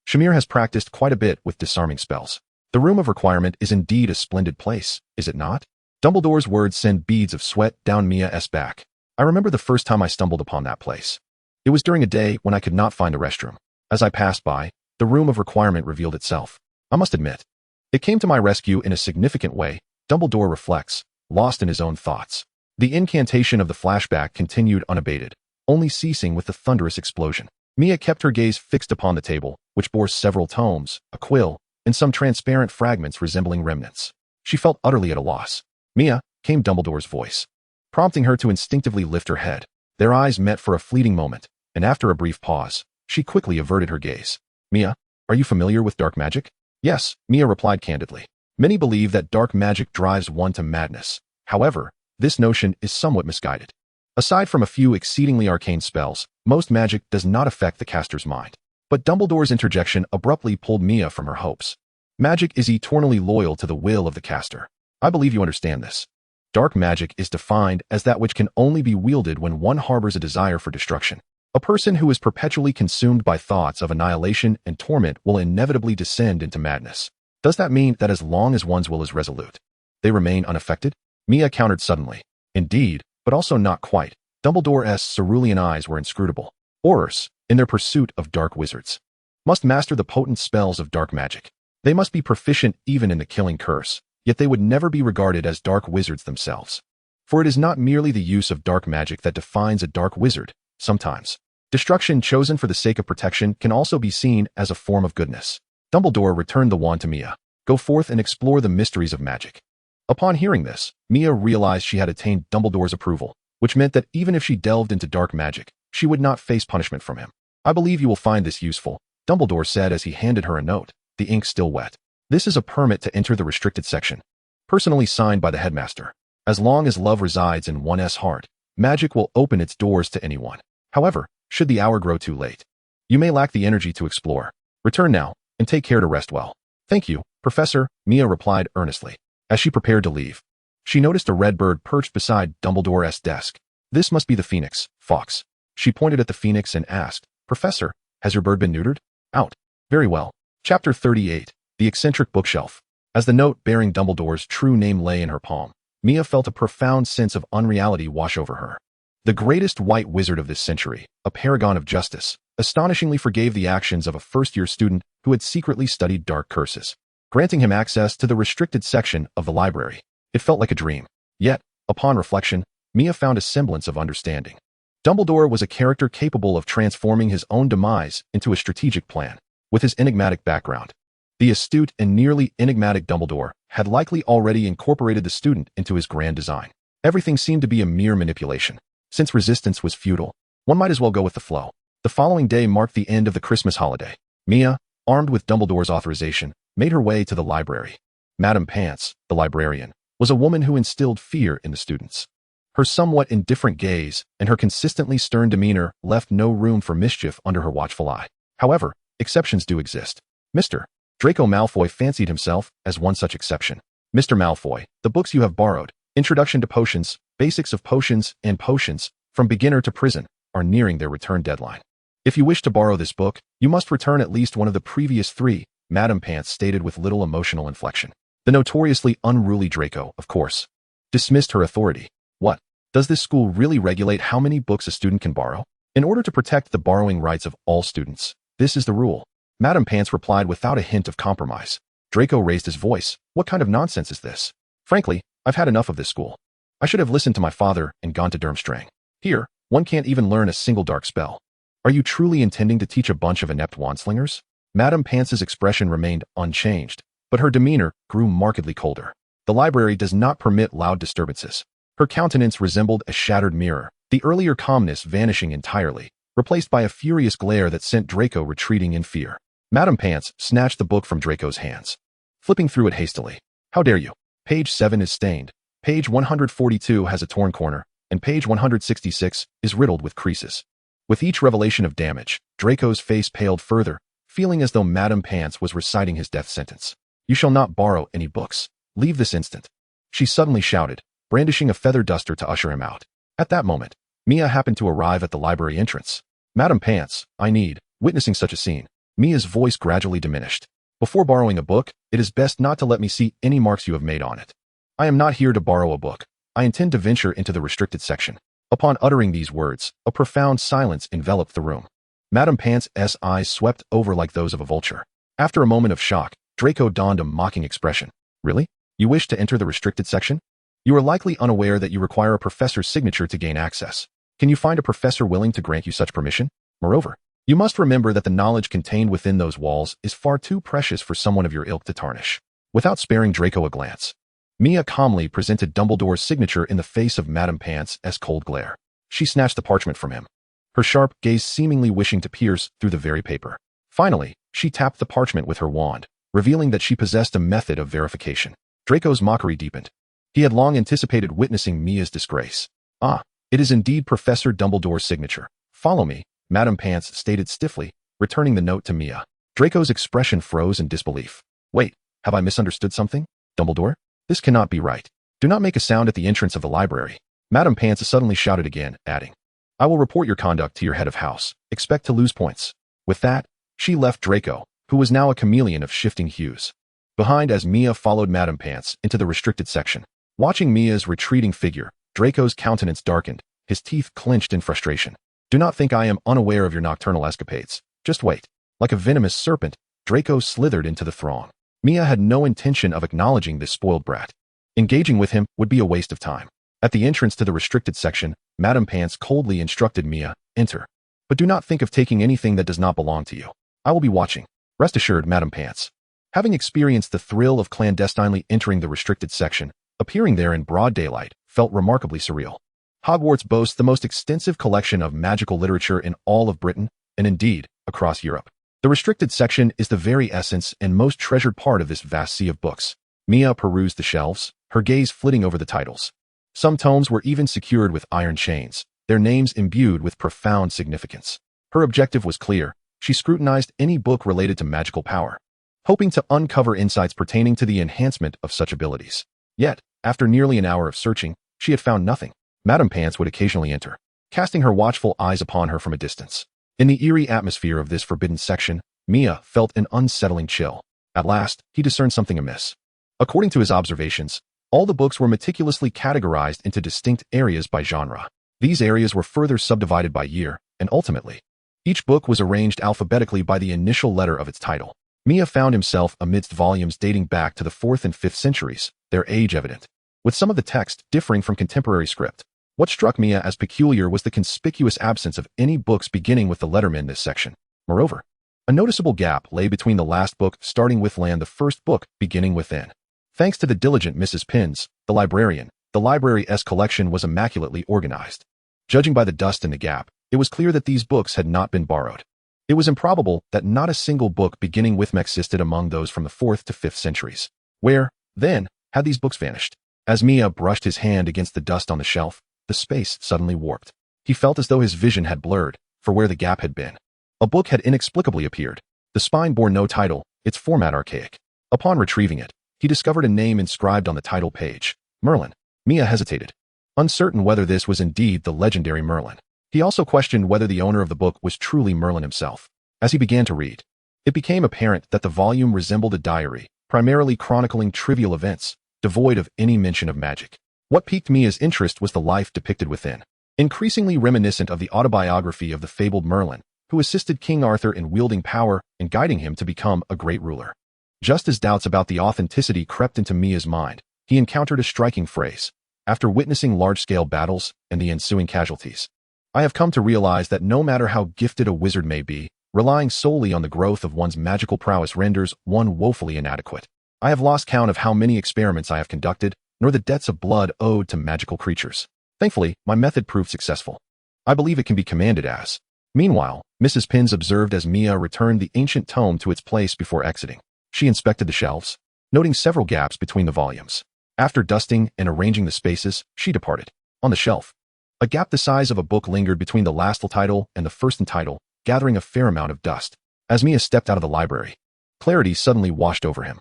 Shamir has practiced quite a bit with disarming spells. The Room of Requirement is indeed a splendid place, is it not? Dumbledore's words send beads of sweat down Mia's back. I remember the first time I stumbled upon that place. It was during a day when I could not find a restroom. As I passed by, the Room of Requirement revealed itself. I must admit, it came to my rescue in a significant way. Dumbledore reflects, lost in his own thoughts. The incantation of the flashback continued unabated, only ceasing with the thunderous explosion. Mia kept her gaze fixed upon the table, which bore several tomes, a quill, and some transparent fragments resembling remnants. She felt utterly at a loss. Mia, came Dumbledore's voice, prompting her to instinctively lift her head. Their eyes met for a fleeting moment, and after a brief pause, she quickly averted her gaze. Mia, are you familiar with dark magic? Yes, Mia replied candidly. Many believe that dark magic drives one to madness. However, this notion is somewhat misguided. Aside from a few exceedingly arcane spells, most magic does not affect the caster's mind. But Dumbledore's interjection abruptly pulled Mia from her hopes. Magic is eternally loyal to the will of the caster. I believe you understand this. Dark magic is defined as that which can only be wielded when one harbors a desire for destruction. A person who is perpetually consumed by thoughts of annihilation and torment will inevitably descend into madness. Does that mean that as long as one's will is resolute, they remain unaffected? Mia countered suddenly. Indeed, but also not quite. Dumbledore's cerulean eyes were inscrutable. Aurors, in their pursuit of dark wizards, must master the potent spells of dark magic. They must be proficient even in the killing curse, yet they would never be regarded as dark wizards themselves. For it is not merely the use of dark magic that defines a dark wizard. Sometimes, destruction chosen for the sake of protection can also be seen as a form of goodness. Dumbledore returned the wand to Mia. Go forth and explore the mysteries of magic. Upon hearing this, Mia realized she had attained Dumbledore's approval, which meant that even if she delved into dark magic, she would not face punishment from him. I believe you will find this useful, Dumbledore said as he handed her a note, the ink still wet. This is a permit to enter the restricted section. Personally signed by the Headmaster. As long as love resides in one's heart, magic will open its doors to anyone. However, should the hour grow too late, you may lack the energy to explore. Return now, and take care to rest well. Thank you, Professor, Mia replied earnestly. As she prepared to leave, she noticed a red bird perched beside Dumbledore's desk. This must be the phoenix, Fox. She pointed at the phoenix and asked, Professor, has your bird been neutered? Out. Very well. Chapter 38, The Eccentric Bookshelf. As the note bearing Dumbledore's true name lay in her palm, Mia felt a profound sense of unreality wash over her. The greatest white wizard of this century, a paragon of justice, astonishingly forgave the actions of a first-year student who had secretly studied dark curses, granting him access to the restricted section of the library. It felt like a dream. Yet, upon reflection, Mia found a semblance of understanding. Dumbledore was a character capable of transforming his own demise into a strategic plan. With his enigmatic background, the astute and nearly enigmatic Dumbledore had likely already incorporated the student into his grand design. Everything seemed to be a mere manipulation. Since resistance was futile, one might as well go with the flow. The following day marked the end of the Christmas holiday. Mia, armed with Dumbledore's authorization, made her way to the library. Madame Pants, the librarian, was a woman who instilled fear in the students. Her somewhat indifferent gaze and her consistently stern demeanor left no room for mischief under her watchful eye. However, exceptions do exist. Mr. Draco Malfoy fancied himself as one such exception. Mr. Malfoy, the books you have borrowed, Introduction to Potions, Basics of Potions, and Potions, From Beginner to Prison, are nearing their return deadline. If you wish to borrow this book, you must return at least one of the previous 3, Madame Pants stated with little emotional inflection. The notoriously unruly Draco, of course, dismissed her authority. What? Does this school really regulate how many books a student can borrow? In order to protect the borrowing rights of all students, this is the rule. Madame Pants replied without a hint of compromise. Draco raised his voice. What kind of nonsense is this? Frankly, I've had enough of this school. I should have listened to my father and gone to Durmstrang. Here, one can't even learn a single dark spell. Are you truly intending to teach a bunch of inept wandslingers? Madame Pants's expression remained unchanged, but her demeanor grew markedly colder. The library does not permit loud disturbances. Her countenance resembled a shattered mirror, the earlier calmness vanishing entirely, replaced by a furious glare that sent Draco retreating in fear. Madame Pants snatched the book from Draco's hands, flipping through it hastily. How dare you? Page 7 is stained, page 142 has a torn corner, and page 166 is riddled with creases. With each revelation of damage, Draco's face paled further, feeling as though Madame Pants was reciting his death sentence. You shall not borrow any books. Leave this instant. She suddenly shouted, brandishing a feather duster to usher him out. At that moment, Mia happened to arrive at the library entrance. Madame Pants, I need. Witnessing such a scene, Mia's voice gradually diminished. Before borrowing a book, it is best not to let me see any marks you have made on it. I am not here to borrow a book. I intend to venture into the restricted section. Upon uttering these words, a profound silence enveloped the room. Madame Pants' eyes swept over like those of a vulture. After a moment of shock, Draco donned a mocking expression. Really? You wish to enter the restricted section? You are likely unaware that you require a professor's signature to gain access. Can you find a professor willing to grant you such permission? Moreover, you must remember that the knowledge contained within those walls is far too precious for someone of your ilk to tarnish. Without sparing Draco a glance, Mia calmly presented Dumbledore's signature in the face of Madame Pants' cold glare. She snatched the parchment from him, her sharp gaze seemingly wishing to pierce through the very paper. Finally, she tapped the parchment with her wand, revealing that she possessed a method of verification. Draco's mockery deepened. He had long anticipated witnessing Mia's disgrace. Ah, it is indeed Professor Dumbledore's signature. Follow me, Madame Pants stated stiffly, returning the note to Mia. Draco's expression froze in disbelief. Wait, have I misunderstood something? Dumbledore? This cannot be right. Do not make a sound at the entrance of the library. Madame Pants suddenly shouted again, adding, I will report your conduct to your head of house. Expect to lose points. With that, she left Draco, who was now a chameleon of shifting hues, behind as Mia followed Madame Pants into the restricted section. Watching Mia's retreating figure, Draco's countenance darkened, his teeth clenched in frustration. Do not think I am unaware of your nocturnal escapades. Just wait. Like a venomous serpent, Draco slithered into the throng. Mia had no intention of acknowledging this spoiled brat. Engaging with him would be a waste of time. At the entrance to the restricted section, Madame Pants coldly instructed Mia, enter. But do not think of taking anything that does not belong to you. I will be watching. Rest assured, Madame Pants. Having experienced the thrill of clandestinely entering the restricted section, appearing there in broad daylight felt remarkably surreal. Hogwarts boasts the most extensive collection of magical literature in all of Britain, and indeed, across Europe. The restricted section is the very essence and most treasured part of this vast sea of books. Mia perused the shelves, her gaze flitting over the titles. Some tomes were even secured with iron chains, their names imbued with profound significance. Her objective was clear. She scrutinized any book related to magical power, hoping to uncover insights pertaining to the enhancement of such abilities. Yet, after nearly an hour of searching, she had found nothing. Madame Pants would occasionally enter, casting her watchful eyes upon her from a distance. In the eerie atmosphere of this forbidden section, Mia felt an unsettling chill. At last, he discerned something amiss. According to his observations, all the books were meticulously categorized into distinct areas by genre. These areas were further subdivided by year, and ultimately, each book was arranged alphabetically by the initial letter of its title. Mia found himself amidst volumes dating back to the 4th and 5th centuries, their age evident, with some of the text differing from contemporary script. What struck Mia as peculiar was the conspicuous absence of any books beginning with the letter M in this section. Moreover, a noticeable gap lay between the last book starting with Land the first book beginning with N. Thanks to the diligent Mrs. Pins, the librarian, the library's collection was immaculately organized. Judging by the dust in the gap, it was clear that these books had not been borrowed. It was improbable that not a single book beginning with M existed among those from the 4th to 5th centuries. Where, then, had these books vanished? As Mia brushed his hand against the dust on the shelf, the space suddenly warped. He felt as though his vision had blurred, for where the gap had been, a book had inexplicably appeared. The spine bore no title, its format archaic. Upon retrieving it, he discovered a name inscribed on the title page, Merlin. Mia hesitated, uncertain whether this was indeed the legendary Merlin. He also questioned whether the owner of the book was truly Merlin himself. As he began to read, it became apparent that the volume resembled a diary, primarily chronicling trivial events, devoid of any mention of magic. What piqued Mia's interest was the life depicted within, increasingly reminiscent of the autobiography of the fabled Merlin, who assisted King Arthur in wielding power and guiding him to become a great ruler. Just as doubts about the authenticity crept into Mia's mind, he encountered a striking phrase. After witnessing large-scale battles and the ensuing casualties, I have come to realize that no matter how gifted a wizard may be, relying solely on the growth of one's magical prowess renders one woefully inadequate. I have lost count of how many experiments I have conducted, nor the debts of blood owed to magical creatures. Thankfully, my method proved successful. I believe it can be commanded as. Meanwhile, Mrs. Pins observed as Mia returned the ancient tome to its place before exiting. She inspected the shelves, noting several gaps between the volumes. After dusting and arranging the spaces, she departed. On the shelf, a gap the size of a book lingered between the last title and the first title, gathering a fair amount of dust. As Mia stepped out of the library, clarity suddenly washed over him.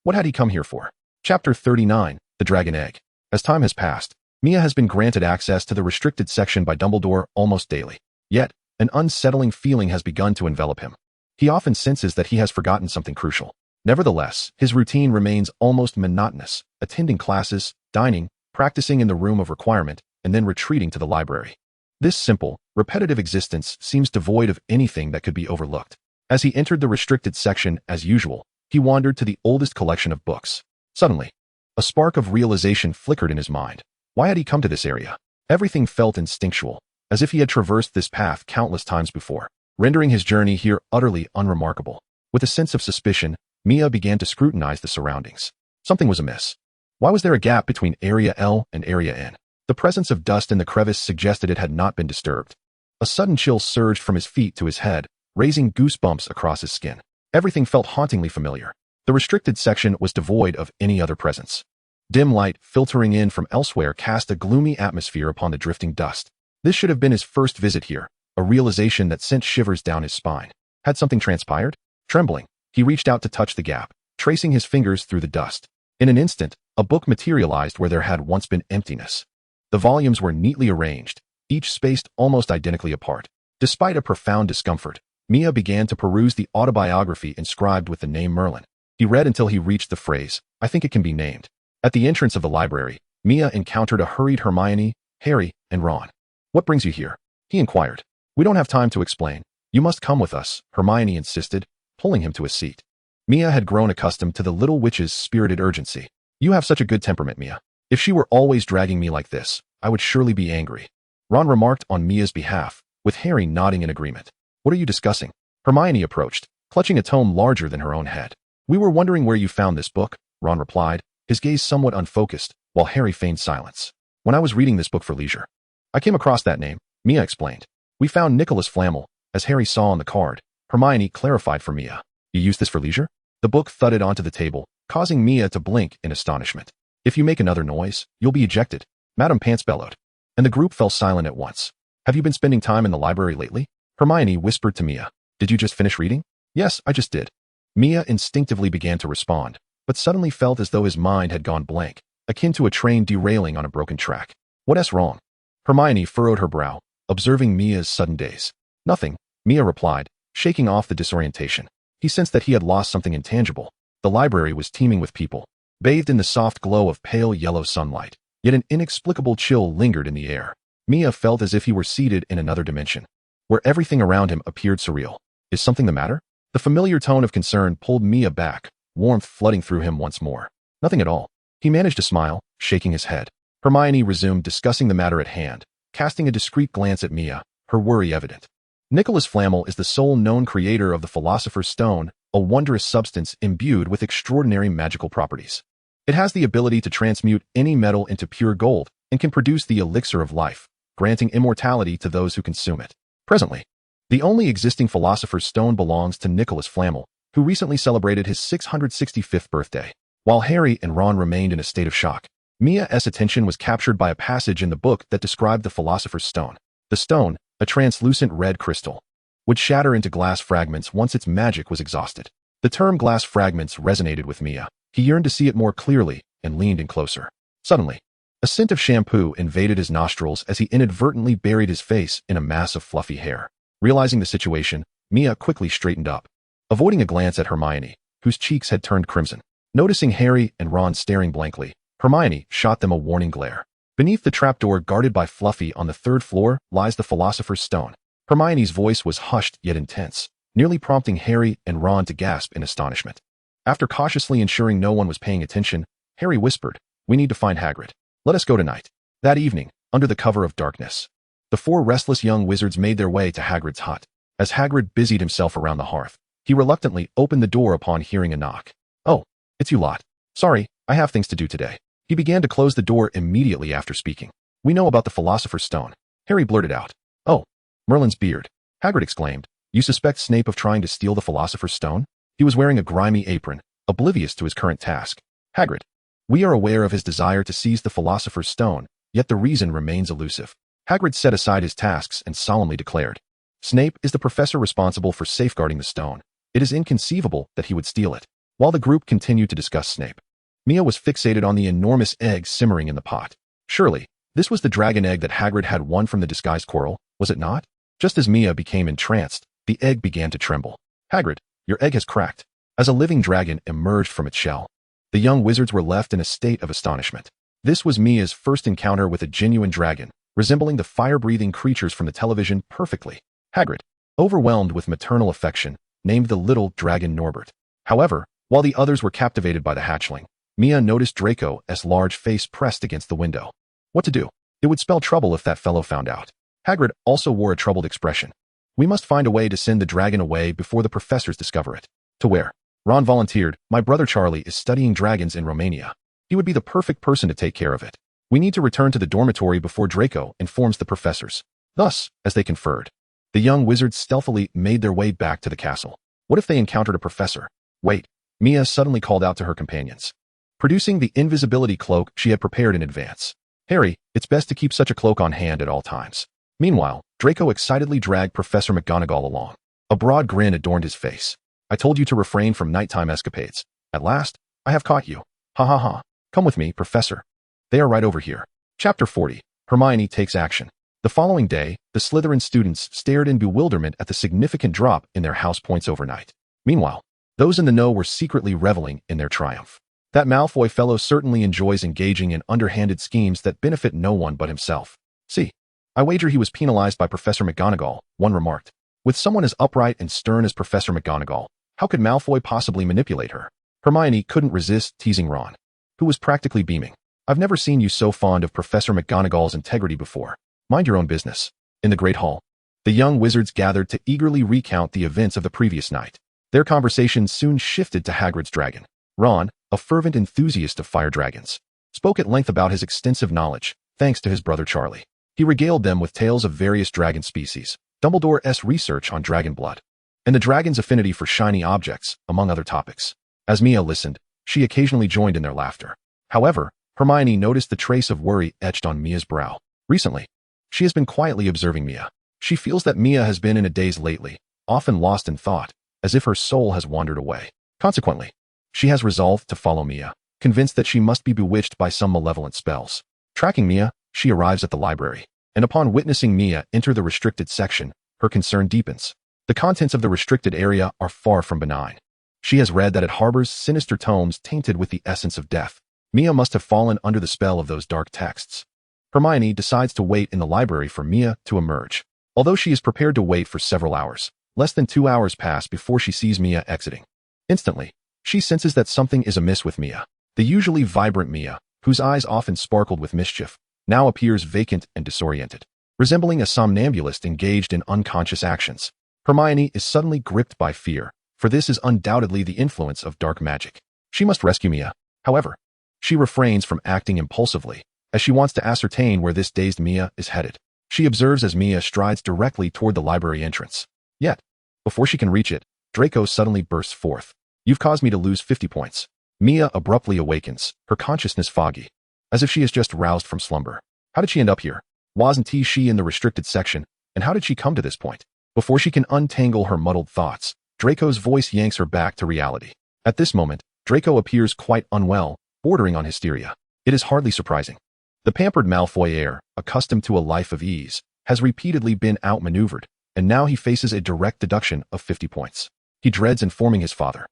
What had he come here for? Chapter 39, The Dragon Egg. As time has passed, Mia has been granted access to the restricted section by Dumbledore almost daily. Yet, an unsettling feeling has begun to envelop him. He often senses that he has forgotten something crucial. Nevertheless, his routine remains almost monotonous, attending classes, dining, practicing in the room of requirement, and then retreating to the library. This simple, repetitive existence seems devoid of anything that could be overlooked. As he entered the restricted section, as usual, he wandered to the oldest collection of books. Suddenly, a spark of realization flickered in his mind. Why had he come to this area? Everything felt instinctual, as if he had traversed this path countless times before, rendering his journey here utterly unremarkable. With a sense of suspicion, Mia began to scrutinize the surroundings. Something was amiss. Why was there a gap between Area L and Area N? The presence of dust in the crevice suggested it had not been disturbed. A sudden chill surged from his feet to his head, raising goosebumps across his skin. Everything felt hauntingly familiar. The restricted section was devoid of any other presence. Dim light filtering in from elsewhere cast a gloomy atmosphere upon the drifting dust. This should have been his first visit here, a realization that sent shivers down his spine. Had something transpired? Trembling, he reached out to touch the gap, tracing his fingers through the dust. In an instant, a book materialized where there had once been emptiness. The volumes were neatly arranged, each spaced almost identically apart. Despite a profound discomfort, Mia began to peruse the autobiography inscribed with the name Merlin. He read until he reached the phrase, I think it can be named. At the entrance of the library, Mia encountered a hurried Hermione, Harry, and Ron. What brings you here? He inquired. We don't have time to explain. You must come with us, Hermione insisted, pulling him to a seat. Mia had grown accustomed to the little witch's spirited urgency. You have such a good temperament, Mia. If she were always dragging me like this, I would surely be angry. Ron remarked on Mia's behalf, with Harry nodding in agreement. What are you discussing? Hermione approached, clutching a tome larger than her own head. We were wondering where you found this book, Ron replied, his gaze somewhat unfocused, while Harry feigned silence. When I was reading this book for leisure, I came across that name, Mia explained. We found Nicholas Flamel, as Harry saw on the card. Hermione clarified for Mia. You used this for leisure? The book thudded onto the table, causing Mia to blink in astonishment. If you make another noise, you'll be ejected, Madame Pants bellowed. And the group fell silent at once. Have you been spending time in the library lately? Hermione whispered to Mia. Did you just finish reading? Yes, I just did. Mia instinctively began to respond, but suddenly felt as though his mind had gone blank, akin to a train derailing on a broken track. What's wrong? Hermione furrowed her brow, observing Mia's sudden daze. Nothing, Mia replied, shaking off the disorientation. He sensed that he had lost something intangible. The library was teeming with people, bathed in the soft glow of pale yellow sunlight, yet an inexplicable chill lingered in the air. Mia felt as if he were seated in another dimension, where everything around him appeared surreal. Is something the matter? The familiar tone of concern pulled Mia back, warmth flooding through him once more. Nothing at all. He managed to smile, shaking his head. Hermione resumed discussing the matter at hand, casting a discreet glance at Mia, her worry evident. Nicholas Flamel is the sole known creator of the Philosopher's Stone, a wondrous substance imbued with extraordinary magical properties. It has the ability to transmute any metal into pure gold and can produce the elixir of life, granting immortality to those who consume it. Presently, the only existing Philosopher's Stone belongs to Nicholas Flamel, who recently celebrated his 665th birthday. While Harry and Ron remained in a state of shock, Mia's attention was captured by a passage in the book that described the Philosopher's Stone. The stone, a translucent red crystal, would shatter into glass fragments once its magic was exhausted. The term glass fragments resonated with Mia. He yearned to see it more clearly and leaned in closer. Suddenly, a scent of shampoo invaded his nostrils as he inadvertently buried his face in a mass of fluffy hair. Realizing the situation, Mia quickly straightened up, avoiding a glance at Hermione, whose cheeks had turned crimson. Noticing Harry and Ron staring blankly, Hermione shot them a warning glare. Beneath the trapdoor guarded by Fluffy on the 3rd floor lies the Philosopher's Stone. Hermione's voice was hushed yet intense, nearly prompting Harry and Ron to gasp in astonishment. After cautiously ensuring no one was paying attention, Harry whispered, "We need to find Hagrid. Let us go tonight." That evening, under the cover of darkness, the 4 restless young wizards made their way to Hagrid's hut. As Hagrid busied himself around the hearth, he reluctantly opened the door upon hearing a knock. "Oh, it's you lot. Sorry, I have things to do today." He began to close the door immediately after speaking. "We know about the Philosopher's Stone," Harry blurted out. "Oh, Merlin's beard," Hagrid exclaimed. "You suspect Snape of trying to steal the Philosopher's Stone?" He was wearing a grimy apron, oblivious to his current task. "Hagrid, we are aware of his desire to seize the Philosopher's Stone, yet the reason remains elusive." Hagrid set aside his tasks and solemnly declared, "Snape is the professor responsible for safeguarding the stone. It is inconceivable that he would steal it." While the group continued to discuss Snape, Mia was fixated on the enormous egg simmering in the pot. Surely, this was the dragon egg that Hagrid had won from the disguised Quirrell, was it not? Just as Mia became entranced, the egg began to tremble. "Hagrid, your egg has cracked." As a living dragon emerged from its shell, the young wizards were left in a state of astonishment. This was Mia's first encounter with a genuine dragon, resembling the fire-breathing creatures from the television perfectly. Hagrid, overwhelmed with maternal affection, named the little dragon Norbert. However, while the others were captivated by the hatchling, Mia noticed Draco's large face pressed against the window. What to do? It would spell trouble if that fellow found out. Hagrid also wore a troubled expression. "We must find a way to send the dragon away before the professors discover it." "To where?" Ron volunteered. "My brother Charlie is studying dragons in Romania. He would be the perfect person to take care of it. We need to return to the dormitory before Draco informs the professors." Thus, as they conferred, the young wizards stealthily made their way back to the castle. What if they encountered a professor? Wait, Mia suddenly called out to her companions, producing the invisibility cloak she had prepared in advance. "Harry, it's best to keep such a cloak on hand at all times." Meanwhile, Draco excitedly dragged Professor McGonagall along. A broad grin adorned his face. "I told you to refrain from nighttime escapades. At last, I have caught you. Ha ha ha. Come with me, Professor. They are right over here." Chapter 40. Hermione takes action. The following day, the Slytherin students stared in bewilderment at the significant drop in their house points overnight. Meanwhile, those in the know were secretly reveling in their triumph. "That Malfoy fellow certainly enjoys engaging in underhanded schemes that benefit no one but himself. See, I wager he was penalized by Professor McGonagall," one remarked. With someone as upright and stern as Professor McGonagall, how could Malfoy possibly manipulate her? Hermione couldn't resist teasing Ron, who was practically beaming. "I've never seen you so fond of Professor McGonagall's integrity before. Mind your own business." In the Great Hall, the young wizards gathered to eagerly recount the events of the previous night. Their conversation soon shifted to Hagrid's dragon. Ron, a fervent enthusiast of fire dragons, spoke at length about his extensive knowledge, thanks to his brother Charlie. He regaled them with tales of various dragon species, Dumbledore's research on dragon blood, and the dragon's affinity for shiny objects, among other topics. As Mia listened, she occasionally joined in their laughter. However, Hermione noticed the trace of worry etched on Mia's brow. Recently, she has been quietly observing Mia. She feels that Mia has been in a daze lately, often lost in thought, as if her soul has wandered away. Consequently, she has resolved to follow Mia, convinced that she must be bewitched by some malevolent spells. Tracking Mia, she arrives at the library, and upon witnessing Mia enter the restricted section, her concern deepens. The contents of the restricted area are far from benign. She has read that it harbors sinister tomes tainted with the essence of death. Mia must have fallen under the spell of those dark texts. Hermione decides to wait in the library for Mia to emerge. Although she is prepared to wait for several hours, less than 2 hours pass before she sees Mia exiting. Instantly, she senses that something is amiss with Mia. The usually vibrant Mia, whose eyes often sparkled with mischief, now appears vacant and disoriented, resembling a somnambulist engaged in unconscious actions. Hermione is suddenly gripped by fear, for this is undoubtedly the influence of dark magic. She must rescue Mia. However, she refrains from acting impulsively, as she wants to ascertain where this dazed Mia is headed. She observes as Mia strides directly toward the library entrance. Yet, before she can reach it, Draco suddenly bursts forth. "You've caused me to lose 50 points. Mia abruptly awakens, her consciousness foggy, as if she has just roused from slumber. How did she end up here? Wasn't she in the restricted section, and how did she come to this point? Before she can untangle her muddled thoughts, Draco's voice yanks her back to reality. At this moment, Draco appears quite unwell, bordering on hysteria. It is hardly surprising. The pampered Malfoy heir, accustomed to a life of ease, has repeatedly been outmaneuvered, and now he faces a direct deduction of 50 points. He dreads informing his father,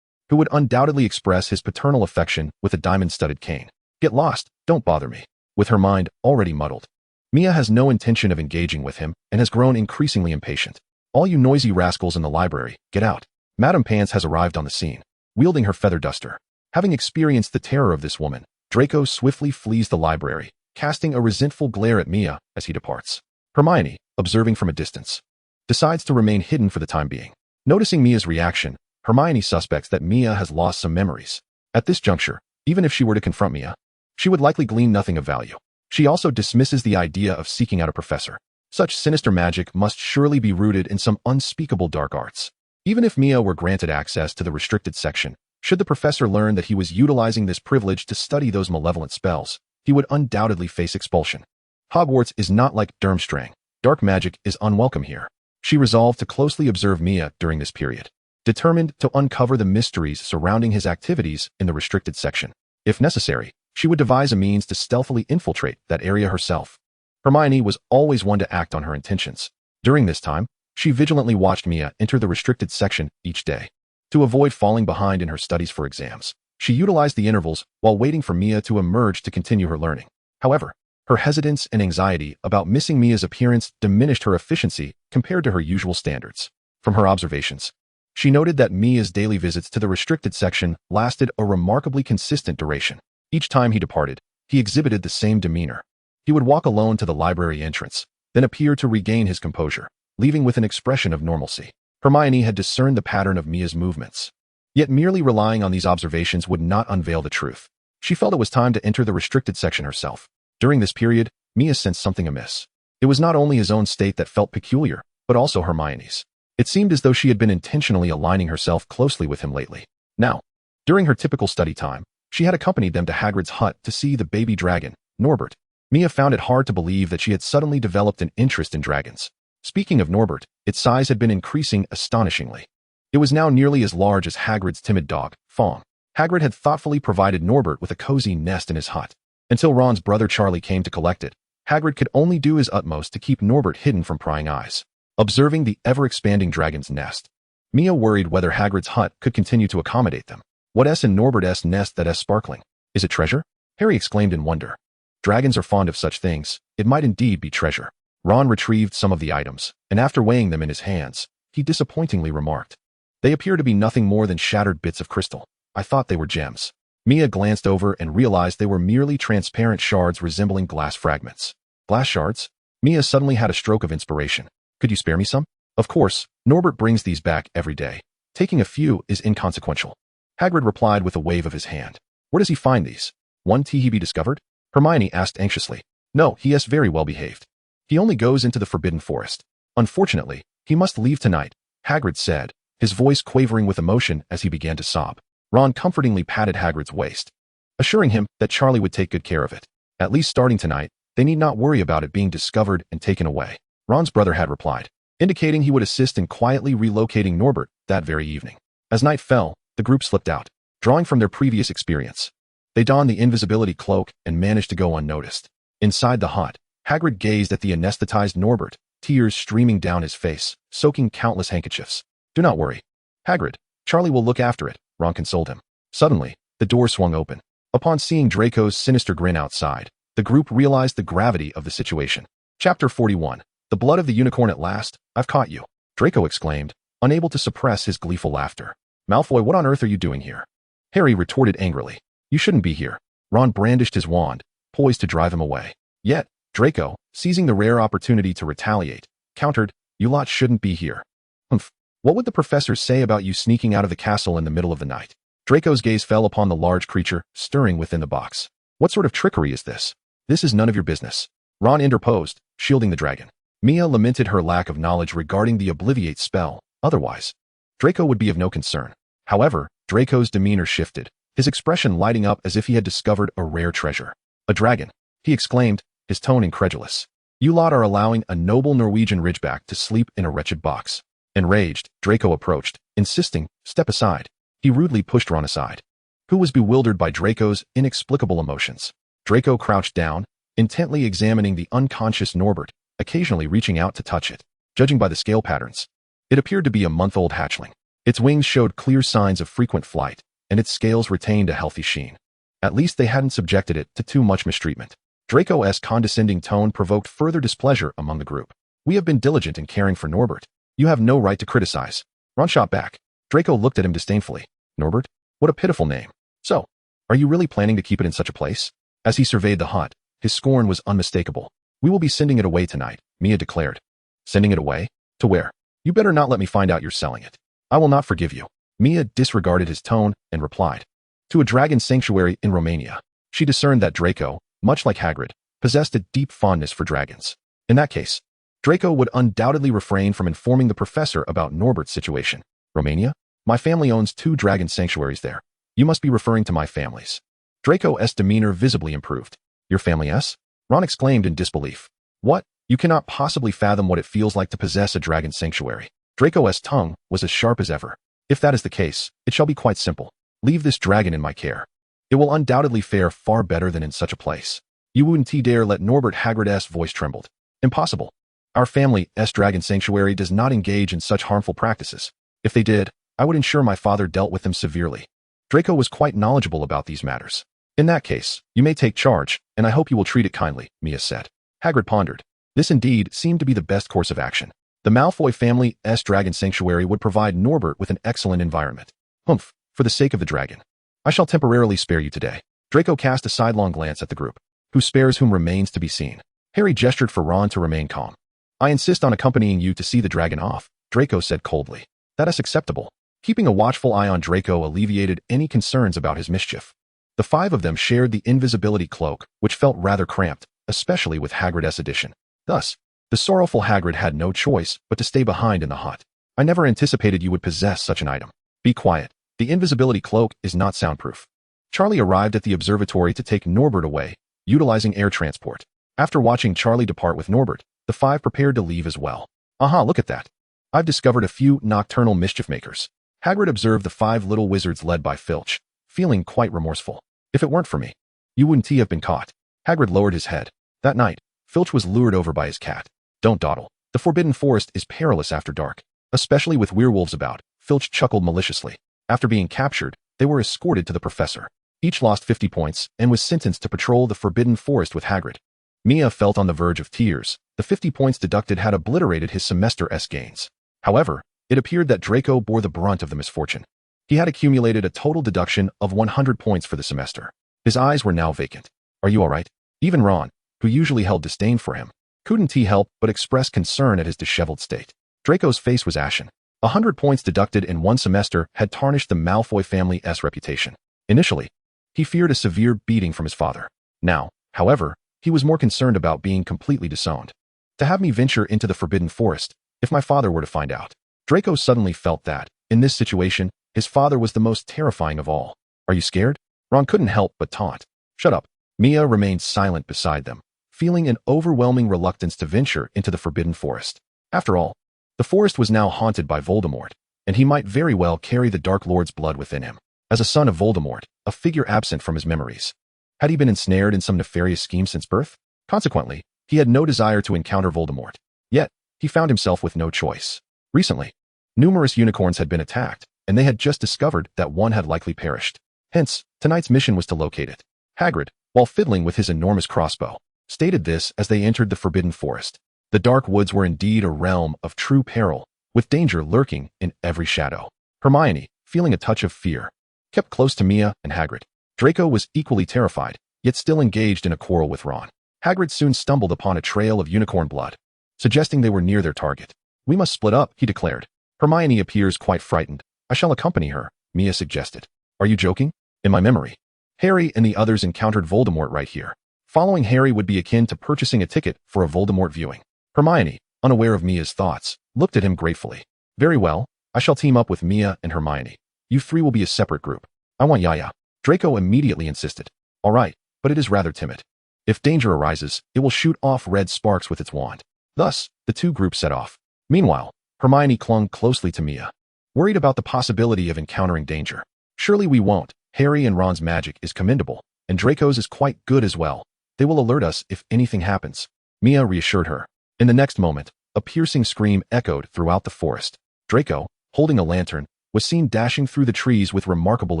who would undoubtedly express his paternal affection with a diamond-studded cane. "Get lost, don't bother me." With her mind already muddled, Mia has no intention of engaging with him and has grown increasingly impatient. "All you noisy rascals in the library, get out." Madame Pants has arrived on the scene, wielding her feather duster. Having experienced the terror of this woman, Draco swiftly flees the library, casting a resentful glare at Mia as he departs. Hermione, observing from a distance, decides to remain hidden for the time being. Noticing Mia's reaction, Hermione suspects that Mia has lost some memories. At this juncture, even if she were to confront Mia, she would likely glean nothing of value. She also dismisses the idea of seeking out a professor. Such sinister magic must surely be rooted in some unspeakable dark arts. Even if Mia were granted access to the restricted section, should the professor learn that he was utilizing this privilege to study those malevolent spells, he would undoubtedly face expulsion. Hogwarts is not like Durmstrang. Dark magic is unwelcome here. She resolved to closely observe Mia during this period, determined to uncover the mysteries surrounding his activities in the restricted section. If necessary, she would devise a means to stealthily infiltrate that area herself. Hermione was always one to act on her intentions. During this time, she vigilantly watched Mia enter the restricted section each day. To avoid falling behind in her studies for exams, she utilized the intervals while waiting for Mia to emerge to continue her learning. However, her hesitance and anxiety about missing Mia's appearance diminished her efficiency compared to her usual standards. From her observations, she noted that Mia's daily visits to the restricted section lasted a remarkably consistent duration. Each time he departed, he exhibited the same demeanor. He would walk alone to the library entrance, then appear to regain his composure, leaving with an expression of normalcy. Hermione had discerned the pattern of Mia's movements. Yet merely relying on these observations would not unveil the truth. She felt it was time to enter the restricted section herself. During this period, Mia sensed something amiss. It was not only his own state that felt peculiar, but also Hermione's. It seemed as though she had been intentionally aligning herself closely with him lately. Now, during her typical study time, she had accompanied them to Hagrid's hut to see the baby dragon, Norbert. Mia found it hard to believe that she had suddenly developed an interest in dragons. Speaking of Norbert, its size had been increasing astonishingly. It was now nearly as large as Hagrid's timid dog, Fong. Hagrid had thoughtfully provided Norbert with a cozy nest in his hut. Until Ron's brother Charlie came to collect it, Hagrid could only do his utmost to keep Norbert hidden from prying eyes. Observing the ever-expanding dragon's nest, Mia worried whether Hagrid's hut could continue to accommodate them. "What's in Norbert's nest that's sparkling? Is it treasure?" Harry exclaimed in wonder. Dragons are fond of such things. It might indeed be treasure. Ron retrieved some of the items, and after weighing them in his hands, he disappointingly remarked, "They appear to be nothing more than shattered bits of crystal. I thought they were gems." Mia glanced over and realized they were merely transparent shards resembling glass fragments. Glass shards? Mia suddenly had a stroke of inspiration. "Could you spare me some?" "Of course, Norbert brings these back every day. Taking a few is inconsequential." Hagrid replied with a wave of his hand. "Where does he find these? Won't he be discovered?" Hermione asked anxiously. "No, he is very well behaved. He only goes into the Forbidden Forest. Unfortunately, he must leave tonight," Hagrid said, his voice quavering with emotion as he began to sob. Ron comfortingly patted Hagrid's waist, assuring him that Charlie would take good care of it. At least starting tonight, they need not worry about it being discovered and taken away. Ron's brother had replied, indicating he would assist in quietly relocating Norbert that very evening. As night fell, the group slipped out, drawing from their previous experience. They donned the invisibility cloak and managed to go unnoticed. Inside the hut, Hagrid gazed at the anesthetized Norbert, tears streaming down his face, soaking countless handkerchiefs. "Do not worry, Hagrid. Charlie will look after it," Ron consoled him. Suddenly, the door swung open. Upon seeing Draco's sinister grin outside, the group realized the gravity of the situation. Chapter 41. The blood of the unicorn at last, I've caught you, Draco exclaimed, unable to suppress his gleeful laughter. Malfoy, what on earth are you doing here? Harry retorted angrily. You shouldn't be here. Ron brandished his wand, poised to drive him away. Yet, Draco, seizing the rare opportunity to retaliate, countered, you lot shouldn't be here. Humph. What would the professors say about you sneaking out of the castle in the middle of the night? Draco's gaze fell upon the large creature, stirring within the box. What sort of trickery is this? This is none of your business. Ron interposed, shielding the dragon. Mia lamented her lack of knowledge regarding the Obliviate spell. Otherwise, Draco would be of no concern. However, Draco's demeanor shifted, his expression lighting up as if he had discovered a rare treasure. A dragon, he exclaimed, his tone incredulous. You lot are allowing a noble Norwegian ridgeback to sleep in a wretched box. Enraged, Draco approached, insisting, step aside. He rudely pushed Ron aside, who was bewildered by Draco's inexplicable emotions. Draco crouched down, intently examining the unconscious Norbert, occasionally reaching out to touch it. Judging by the scale patterns, it appeared to be a month-old hatchling. Its wings showed clear signs of frequent flight, and its scales retained a healthy sheen. At least they hadn't subjected it to too much mistreatment. Draco's condescending tone provoked further displeasure among the group. We have been diligent in caring for Norbert. You have no right to criticize. Ron shot back. Draco looked at him disdainfully. Norbert? What a pitiful name. So, are you really planning to keep it in such a place? As he surveyed the hut, his scorn was unmistakable. We will be sending it away tonight, Mia declared. Sending it away? To where? You better not let me find out you're selling it. I will not forgive you. Mia disregarded his tone and replied. To a dragon sanctuary in Romania. She discerned that Draco, much like Hagrid, possessed a deep fondness for dragons. In that case, Draco would undoubtedly refrain from informing the professor about Norbert's situation. Romania? My family owns 2 dragon sanctuaries there. You must be referring to my family's. Draco's demeanor visibly improved. Your family's? Ron exclaimed in disbelief. What? You cannot possibly fathom what it feels like to possess a dragon sanctuary. Draco's tongue was as sharp as ever. If that is the case, it shall be quite simple. Leave this dragon in my care. It will undoubtedly fare far better than in such a place. You wouldn't dare let Norbert Hagrid's voice trembled. Impossible. Our family's dragon sanctuary does not engage in such harmful practices. If they did, I would ensure my father dealt with them severely. Draco was quite knowledgeable about these matters. In that case, you may take charge, and I hope you will treat it kindly, Mia said. Hagrid pondered. This indeed seemed to be the best course of action. The Malfoy family's dragon sanctuary would provide Norbert with an excellent environment. Humph, for the sake of the dragon. I shall temporarily spare you today. Draco cast a sidelong glance at the group. Who spares whom remains to be seen. Harry gestured for Ron to remain calm. I insist on accompanying you to see the dragon off, Draco said coldly. That is acceptable. Keeping a watchful eye on Draco alleviated any concerns about his mischief. The 5 of them shared the invisibility cloak, which felt rather cramped, especially with Hagrid's addition. Thus, the sorrowful Hagrid had no choice but to stay behind in the hut. I never anticipated you would possess such an item. Be quiet. The invisibility cloak is not soundproof. Charlie arrived at the observatory to take Norbert away, utilizing air transport. After watching Charlie depart with Norbert, the 5 prepared to leave as well. Aha, look at that. I've discovered a few nocturnal mischief makers. Hagrid observed the 5 little wizards led by Filch, feeling quite remorseful. If it weren't for me, you wouldn't have been caught. Hagrid lowered his head. That night, Filch was lured over by his cat. Don't dawdle. The Forbidden Forest is perilous after dark, especially with werewolves about, Filch chuckled maliciously. After being captured, they were escorted to the professor. Each lost 50 points and was sentenced to patrol the Forbidden Forest with Hagrid. Mia felt on the verge of tears. The 50 points deducted had obliterated his semester's gains. However, it appeared that Draco bore the brunt of the misfortune. He had accumulated a total deduction of 100 points for the semester. His eyes were now vacant. Are you all right? Even Ron, who usually held disdain for him, couldn't help but express concern at his disheveled state. Draco's face was ashen. 100 points deducted in one semester had tarnished the Malfoy family's reputation. Initially, he feared a severe beating from his father. Now, however, he was more concerned about being completely disowned. To have me venture into the Forbidden Forest, if my father were to find out. Draco suddenly felt that, in this situation, his father was the most terrifying of all. Are you scared? Ron couldn't help but taunt. Shut up. Mia remained silent beside them, feeling an overwhelming reluctance to venture into the Forbidden Forest. After all, the forest was now haunted by Voldemort, and he might very well carry the Dark Lord's blood within him. As a son of Voldemort, a figure absent from his memories. Had he been ensnared in some nefarious scheme since birth? Consequently, he had no desire to encounter Voldemort. Yet, he found himself with no choice. Recently, numerous unicorns had been attacked, and they had just discovered that one had likely perished. Hence, tonight's mission was to locate it. Hagrid, while fiddling with his enormous crossbow, stated this as they entered the forbidden forest. The dark woods were indeed a realm of true peril, with danger lurking in every shadow. Hermione, feeling a touch of fear, kept close to Mia and Hagrid. Draco was equally terrified, yet still engaged in a quarrel with Ron. Hagrid soon stumbled upon a trail of unicorn blood, suggesting they were near their target. "We must split up," he declared. Hermione appears quite frightened. "I shall accompany her," Mia suggested. "Are you joking?" "In my memory, Harry and the others encountered Voldemort right here. Following Harry would be akin to purchasing a ticket for a Voldemort viewing." Hermione, unaware of Mia's thoughts, looked at him gratefully. "Very well, I shall team up with Mia and Hermione. You three will be a separate group. I want Yaya." Draco immediately insisted. "All right, but it is rather timid. If danger arises, it will shoot off red sparks with its wand." Thus, the two groups set off. Meanwhile, Hermione clung closely to Mia, worried about the possibility of encountering danger. "Surely we won't. Harry and Ron's magic is commendable, and Draco's is quite good as well. They will alert us if anything happens," Mia reassured her. In the next moment, a piercing scream echoed throughout the forest. Draco, holding a lantern, was seen dashing through the trees with remarkable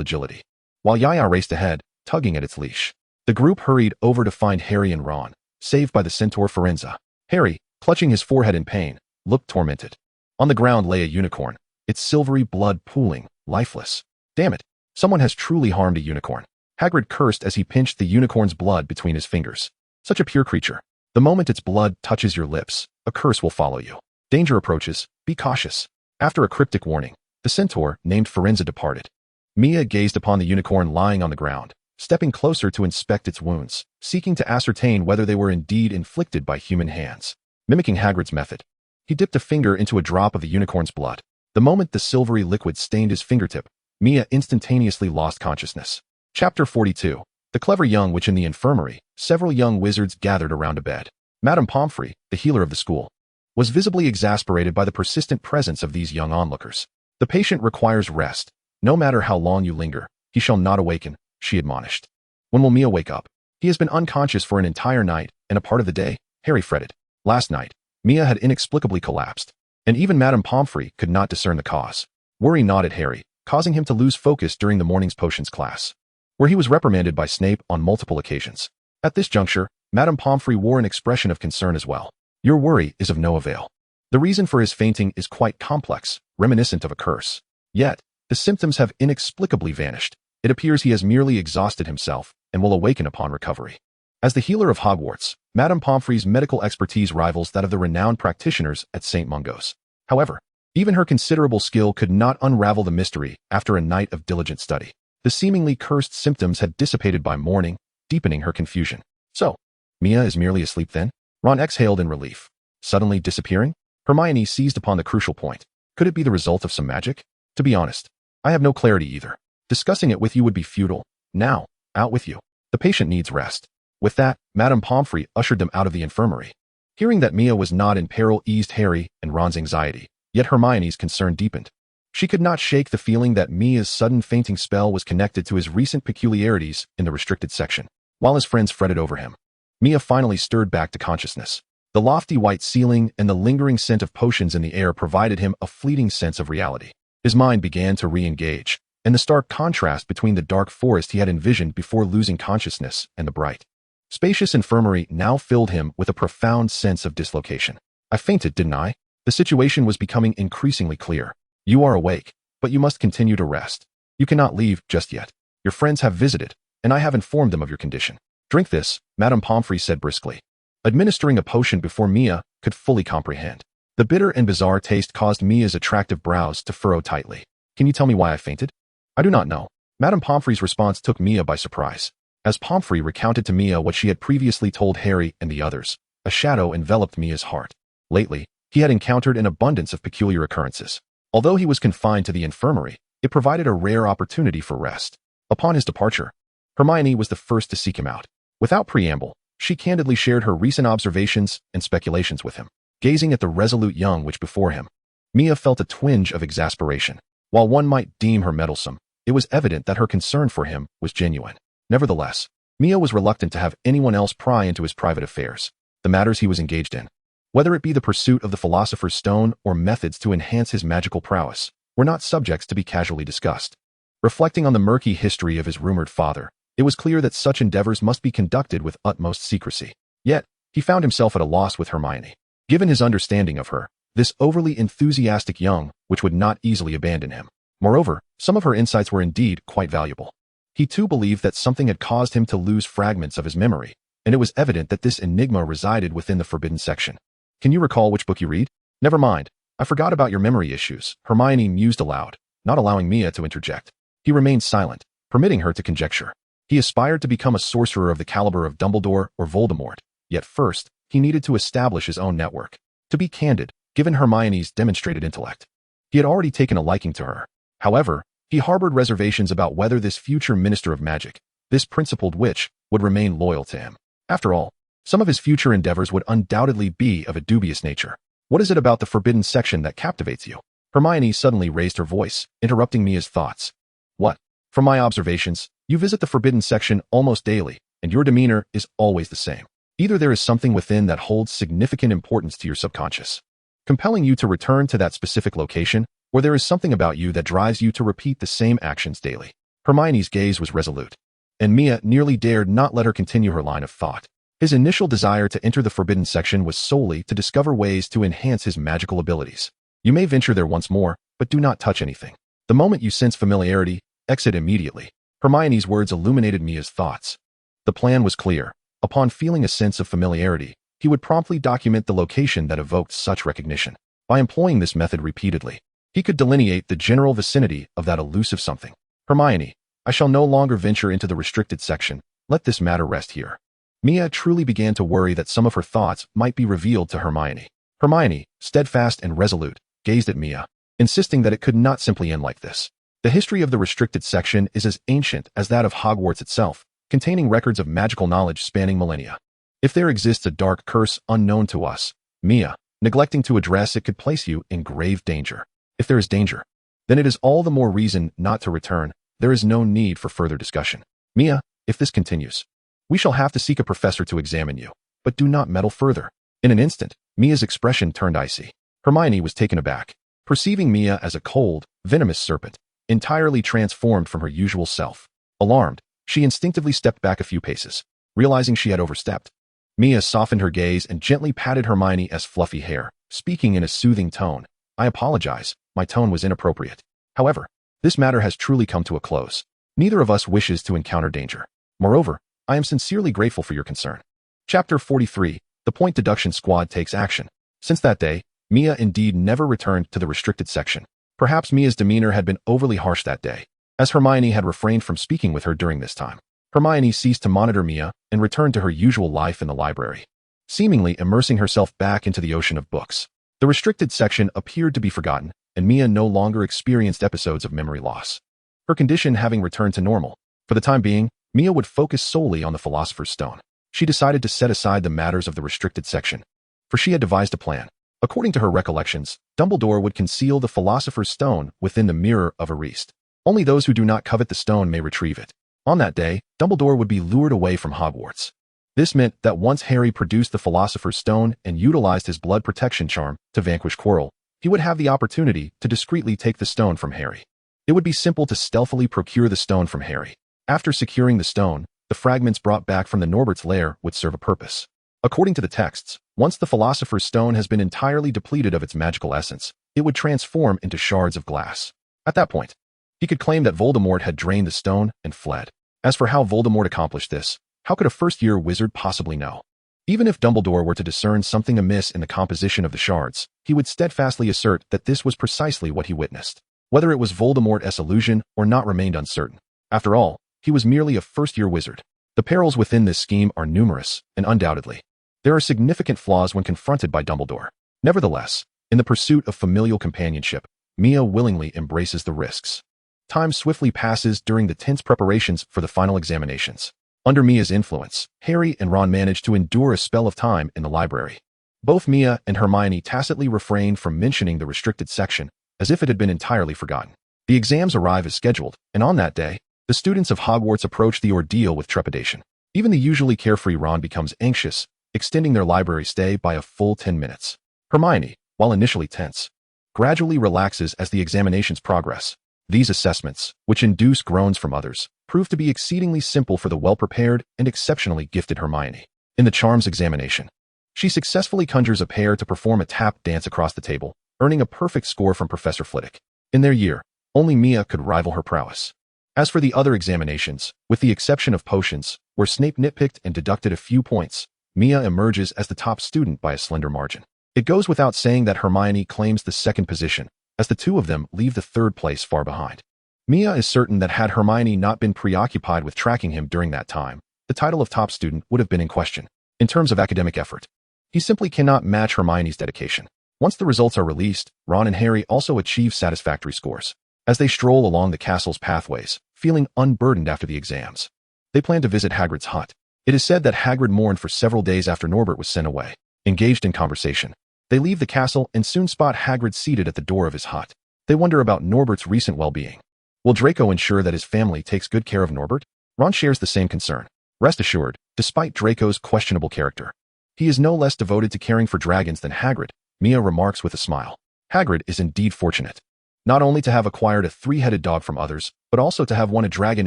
agility, while Yaya raced ahead, tugging at its leash. The group hurried over to find Harry and Ron, saved by the centaur Firenze. Harry, clutching his forehead in pain, looked tormented. On the ground lay a unicorn, its silvery blood pooling, lifeless. "Damn it, someone has truly harmed a unicorn." Hagrid cursed as he pinched the unicorn's blood between his fingers. "Such a pure creature. The moment its blood touches your lips, a curse will follow you. Danger approaches, be cautious." After a cryptic warning, the centaur named Firenze departed. Mia gazed upon the unicorn lying on the ground, stepping closer to inspect its wounds, seeking to ascertain whether they were indeed inflicted by human hands. Mimicking Hagrid's method, he dipped a finger into a drop of the unicorn's blood. The moment the silvery liquid stained his fingertip, Mia instantaneously lost consciousness. Chapter 42. The Clever Young Witch. In the infirmary, several young wizards gathered around a bed. Madame Pomfrey, the healer of the school, was visibly exasperated by the persistent presence of these young onlookers. "The patient requires rest. No matter how long you linger, he shall not awaken," she admonished. "When will Mia wake up? He has been unconscious for an entire night and a part of the day," Harry fretted. Last night, Mia had inexplicably collapsed, and even Madame Pomfrey could not discern the cause. Worry gnawed at Harry, causing him to lose focus during the morning's potions class, where he was reprimanded by Snape on multiple occasions. At this juncture, Madame Pomfrey wore an expression of concern as well. "Your worry is of no avail. The reason for his fainting is quite complex, reminiscent of a curse. Yet, the symptoms have inexplicably vanished. It appears he has merely exhausted himself and will awaken upon recovery." As the healer of Hogwarts, Madame Pomfrey's medical expertise rivals that of the renowned practitioners at St. Mungo's. However, even her considerable skill could not unravel the mystery after a night of diligent study. The seemingly cursed symptoms had dissipated by morning, deepening her confusion. "So, Mia is merely asleep then?" Ron exhaled in relief. "Suddenly disappearing?" Hermione seized upon the crucial point. "Could it be the result of some magic?" "To be honest, I have no clarity either. Discussing it with you would be futile. Now, out with you. The patient needs rest." With that, Madame Pomfrey ushered them out of the infirmary. Hearing that Mia was not in peril eased Harry and Ron's anxiety, yet Hermione's concern deepened. She could not shake the feeling that Mia's sudden fainting spell was connected to his recent peculiarities in the restricted section. While his friends fretted over him, Mia finally stirred back to consciousness. The lofty white ceiling and the lingering scent of potions in the air provided him a fleeting sense of reality. His mind began to re-engage, and the stark contrast between the dark forest he had envisioned before losing consciousness and the bright, spacious infirmary now filled him with a profound sense of dislocation. "I fainted, didn't I?" The situation was becoming increasingly clear. "You are awake, but you must continue to rest. You cannot leave just yet. Your friends have visited, and I have informed them of your condition. Drink this," Madame Pomfrey said briskly, administering a potion before Mia could fully comprehend. The bitter and bizarre taste caused Mia's attractive brows to furrow tightly. "Can you tell me why I fainted?" "I do not know." Madame Pomfrey's response took Mia by surprise. As Pomfrey recounted to Mia what she had previously told Harry and the others, a shadow enveloped Mia's heart. Lately, he had encountered an abundance of peculiar occurrences. Although he was confined to the infirmary, it provided a rare opportunity for rest. Upon his departure, Hermione was the first to seek him out. Without preamble, she candidly shared her recent observations and speculations with him. Gazing at the resolute young witch before him, Mia felt a twinge of exasperation. While one might deem her meddlesome, it was evident that her concern for him was genuine. Nevertheless, Mia was reluctant to have anyone else pry into his private affairs, the matters he was engaged in. Whether it be the pursuit of the Philosopher's Stone or methods to enhance his magical prowess, were not subjects to be casually discussed. Reflecting on the murky history of his rumored father, It was clear that such endeavors must be conducted with utmost secrecy. Yet, he found himself at a loss with Hermione. Given his understanding of her, this overly enthusiastic young witch would not easily abandon him. Moreover, some of her insights were indeed quite valuable. He too believed that something had caused him to lose fragments of his memory, and it was evident that this enigma resided within the forbidden section. Can you recall which book you read? Never mind, I forgot about your memory issues, Hermione mused aloud, not allowing Mia to interject. He remained silent, permitting her to conjecture. He aspired to become a sorcerer of the caliber of Dumbledore or Voldemort, yet first, he needed to establish his own network. To be candid, given Hermione's demonstrated intellect, he had already taken a liking to her. However, he harbored reservations about whether this future minister of magic, this principled witch, would remain loyal to him. After all, some of his future endeavors would undoubtedly be of a dubious nature. What is it about the forbidden section that captivates you? Hermione suddenly raised her voice, interrupting Mia's thoughts. What? From my observations, you visit the forbidden section almost daily, and your demeanor is always the same. Either there is something within that holds significant importance to your subconscious, compelling you to return to that specific location, or there is something about you that drives you to repeat the same actions daily. Hermione's gaze was resolute, and Mia nearly dared not let her continue her line of thought. His initial desire to enter the forbidden section was solely to discover ways to enhance his magical abilities. You may venture there once more, but do not touch anything. The moment you sense familiarity, exit immediately. Hermione's words illuminated Mia's thoughts. The plan was clear. Upon feeling a sense of familiarity, he would promptly document the location that evoked such recognition. By employing this method repeatedly, he could delineate the general vicinity of that elusive something. Hermione, I shall no longer venture into the restricted section. Let this matter rest here. Mia truly began to worry that some of her thoughts might be revealed to Hermione. Hermione, steadfast and resolute, gazed at Mia, insisting that it could not simply end like this. The history of the restricted section is as ancient as that of Hogwarts itself, containing records of magical knowledge spanning millennia. If there exists a dark curse unknown to us, Mia, neglecting to address it could place you in grave danger. If there is danger, then it is all the more reason not to return. There is no need for further discussion. Mia, if this continues, we shall have to seek a professor to examine you, but do not meddle further. In an instant, Mia's expression turned icy. Hermione was taken aback, perceiving Mia as a cold, venomous serpent, entirely transformed from her usual self. Alarmed, she instinctively stepped back a few paces, realizing she had overstepped. Mia softened her gaze and gently patted Hermione's fluffy hair, speaking in a soothing tone. I apologize, my tone was inappropriate. However, this matter has truly come to a close. Neither of us wishes to encounter danger. Moreover, I am sincerely grateful for your concern. Chapter 43, The Point Deduction Squad Takes Action. Since that day, Mia indeed never returned to the restricted section. Perhaps Mia's demeanor had been overly harsh that day, as Hermione had refrained from speaking with her during this time. Hermione ceased to monitor Mia and returned to her usual life in the library, seemingly immersing herself back into the ocean of books. The restricted section appeared to be forgotten, and Mia no longer experienced episodes of memory loss. Her condition having returned to normal, for the time being, Mia would focus solely on the Philosopher's Stone. She decided to set aside the matters of the restricted section, for she had devised a plan. According to her recollections, Dumbledore would conceal the Philosopher's Stone within the Mirror of Erist. Only those who do not covet the stone may retrieve it. On that day, Dumbledore would be lured away from Hogwarts. This meant that once Harry produced the Philosopher's Stone and utilized his blood protection charm to vanquish Quirrell, he would have the opportunity to discreetly take the stone from Harry. It would be simple to stealthily procure the stone from Harry. After securing the stone, the fragments brought back from the Norbert's lair would serve a purpose. According to the texts, once the Philosopher's Stone has been entirely depleted of its magical essence, it would transform into shards of glass. At that point, he could claim that Voldemort had drained the stone and fled. As for how Voldemort accomplished this, how could a first-year wizard possibly know? Even if Dumbledore were to discern something amiss in the composition of the shards, he would steadfastly assert that this was precisely what he witnessed. Whether it was Voldemort's illusion or not remained uncertain. After all, he was merely a first-year wizard. The perils within this scheme are numerous, and undoubtedly, there are significant flaws when confronted by Dumbledore. Nevertheless, in the pursuit of familial companionship, Mia willingly embraces the risks. Time swiftly passes during the tense preparations for the final examinations. Under Mia's influence, Harry and Ron manage to endure a spell of time in the library. Both Mia and Hermione tacitly refrained from mentioning the restricted section, as if it had been entirely forgotten. The exams arrive as scheduled, and on that day, the students of Hogwarts approach the ordeal with trepidation. Even the usually carefree Ron becomes anxious, extending their library stay by a full 10 minutes. Hermione, while initially tense, gradually relaxes as the examinations progress. These assessments, which induce groans from others, proved to be exceedingly simple for the well-prepared and exceptionally gifted Hermione. In the charms examination, she successfully conjures a pair to perform a tap dance across the table, earning a perfect score from Professor Flitwick. In their year, only Mia could rival her prowess. As for the other examinations, with the exception of potions, where Snape nitpicked and deducted a few points, Mia emerges as the top student by a slender margin. It goes without saying that Hermione claims the second position, as the two of them leave the third place far behind. Mia is certain that had Hermione not been preoccupied with tracking him during that time, the title of top student would have been in question. In terms of academic effort, he simply cannot match Hermione's dedication. Once the results are released, Ron and Harry also achieve satisfactory scores. As they stroll along the castle's pathways, feeling unburdened after the exams, they plan to visit Hagrid's hut. It is said that Hagrid mourned for several days after Norbert was sent away. Engaged in conversation, they leave the castle and soon spot Hagrid seated at the door of his hut. They wonder about Norbert's recent well-being. Will Draco ensure that his family takes good care of Norbert? Ron shares the same concern. Rest assured, despite Draco's questionable character, he is no less devoted to caring for dragons than Hagrid, Mia remarks with a smile. Hagrid is indeed fortunate. Not only to have acquired a three-headed dog from others, but also to have won a dragon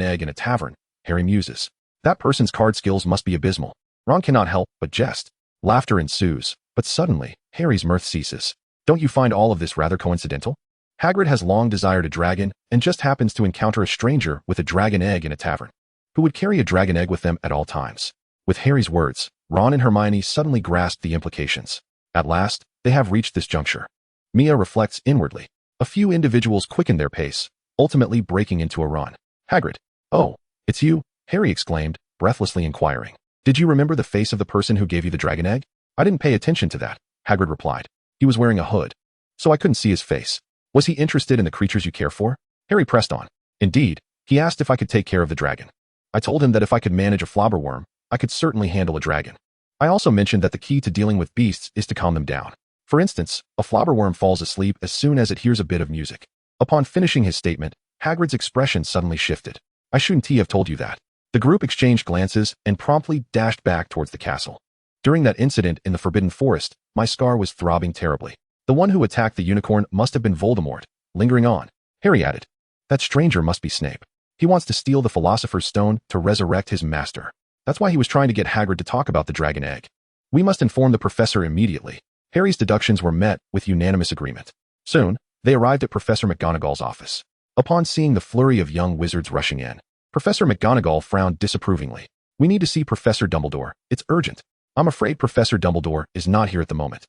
egg in a tavern, Harry muses. That person's card skills must be abysmal. Ron cannot help but jest. Laughter ensues, but suddenly, Harry's mirth ceases. Don't you find all of this rather coincidental? Hagrid has long desired a dragon, and just happens to encounter a stranger with a dragon egg in a tavern, who would carry a dragon egg with them at all times. With Harry's words, Ron and Hermione suddenly grasp the implications. At last, they have reached this juncture. Mia reflects inwardly. A few individuals quicken their pace, ultimately breaking into a run. Hagrid. Oh, it's you, Harry exclaimed, breathlessly inquiring. Did you remember the face of the person who gave you the dragon egg? I didn't pay attention to that, Hagrid replied. He was wearing a hood, so I couldn't see his face. Was he interested in the creatures you care for? Harry pressed on. Indeed, he asked if I could take care of the dragon. I told him that if I could manage a flobberworm, I could certainly handle a dragon. I also mentioned that the key to dealing with beasts is to calm them down. For instance, a flobberworm falls asleep as soon as it hears a bit of music. Upon finishing his statement, Hagrid's expression suddenly shifted. I shouldn't have told you that. The group exchanged glances and promptly dashed back towards the castle. During that incident in the Forbidden Forest, my scar was throbbing terribly. The one who attacked the unicorn must have been Voldemort. Lingering on, Harry added. That stranger must be Snape. He wants to steal the Philosopher's Stone to resurrect his master. That's why he was trying to get Hagrid to talk about the dragon egg. We must inform the professor immediately. Harry's deductions were met with unanimous agreement. Soon, they arrived at Professor McGonagall's office. Upon seeing the flurry of young wizards rushing in, Professor McGonagall frowned disapprovingly. We need to see Professor Dumbledore. It's urgent. I'm afraid Professor Dumbledore is not here at the moment.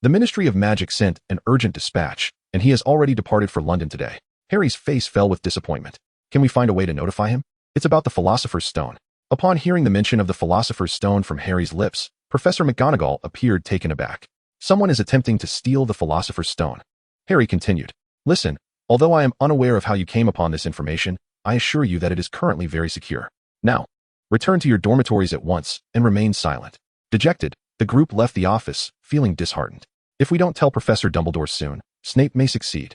The Ministry of Magic sent an urgent dispatch, and he has already departed for London today. Harry's face fell with disappointment. Can we find a way to notify him? It's about the Philosopher's Stone. Upon hearing the mention of the Philosopher's Stone from Harry's lips, Professor McGonagall appeared taken aback. Someone is attempting to steal the Philosopher's Stone. Harry continued. Listen, although I am unaware of how you came upon this information, I assure you that it is currently very secure. Now, return to your dormitories at once and remain silent. Dejected, the group left the office, feeling disheartened. If we don't tell Professor Dumbledore soon, Snape may succeed.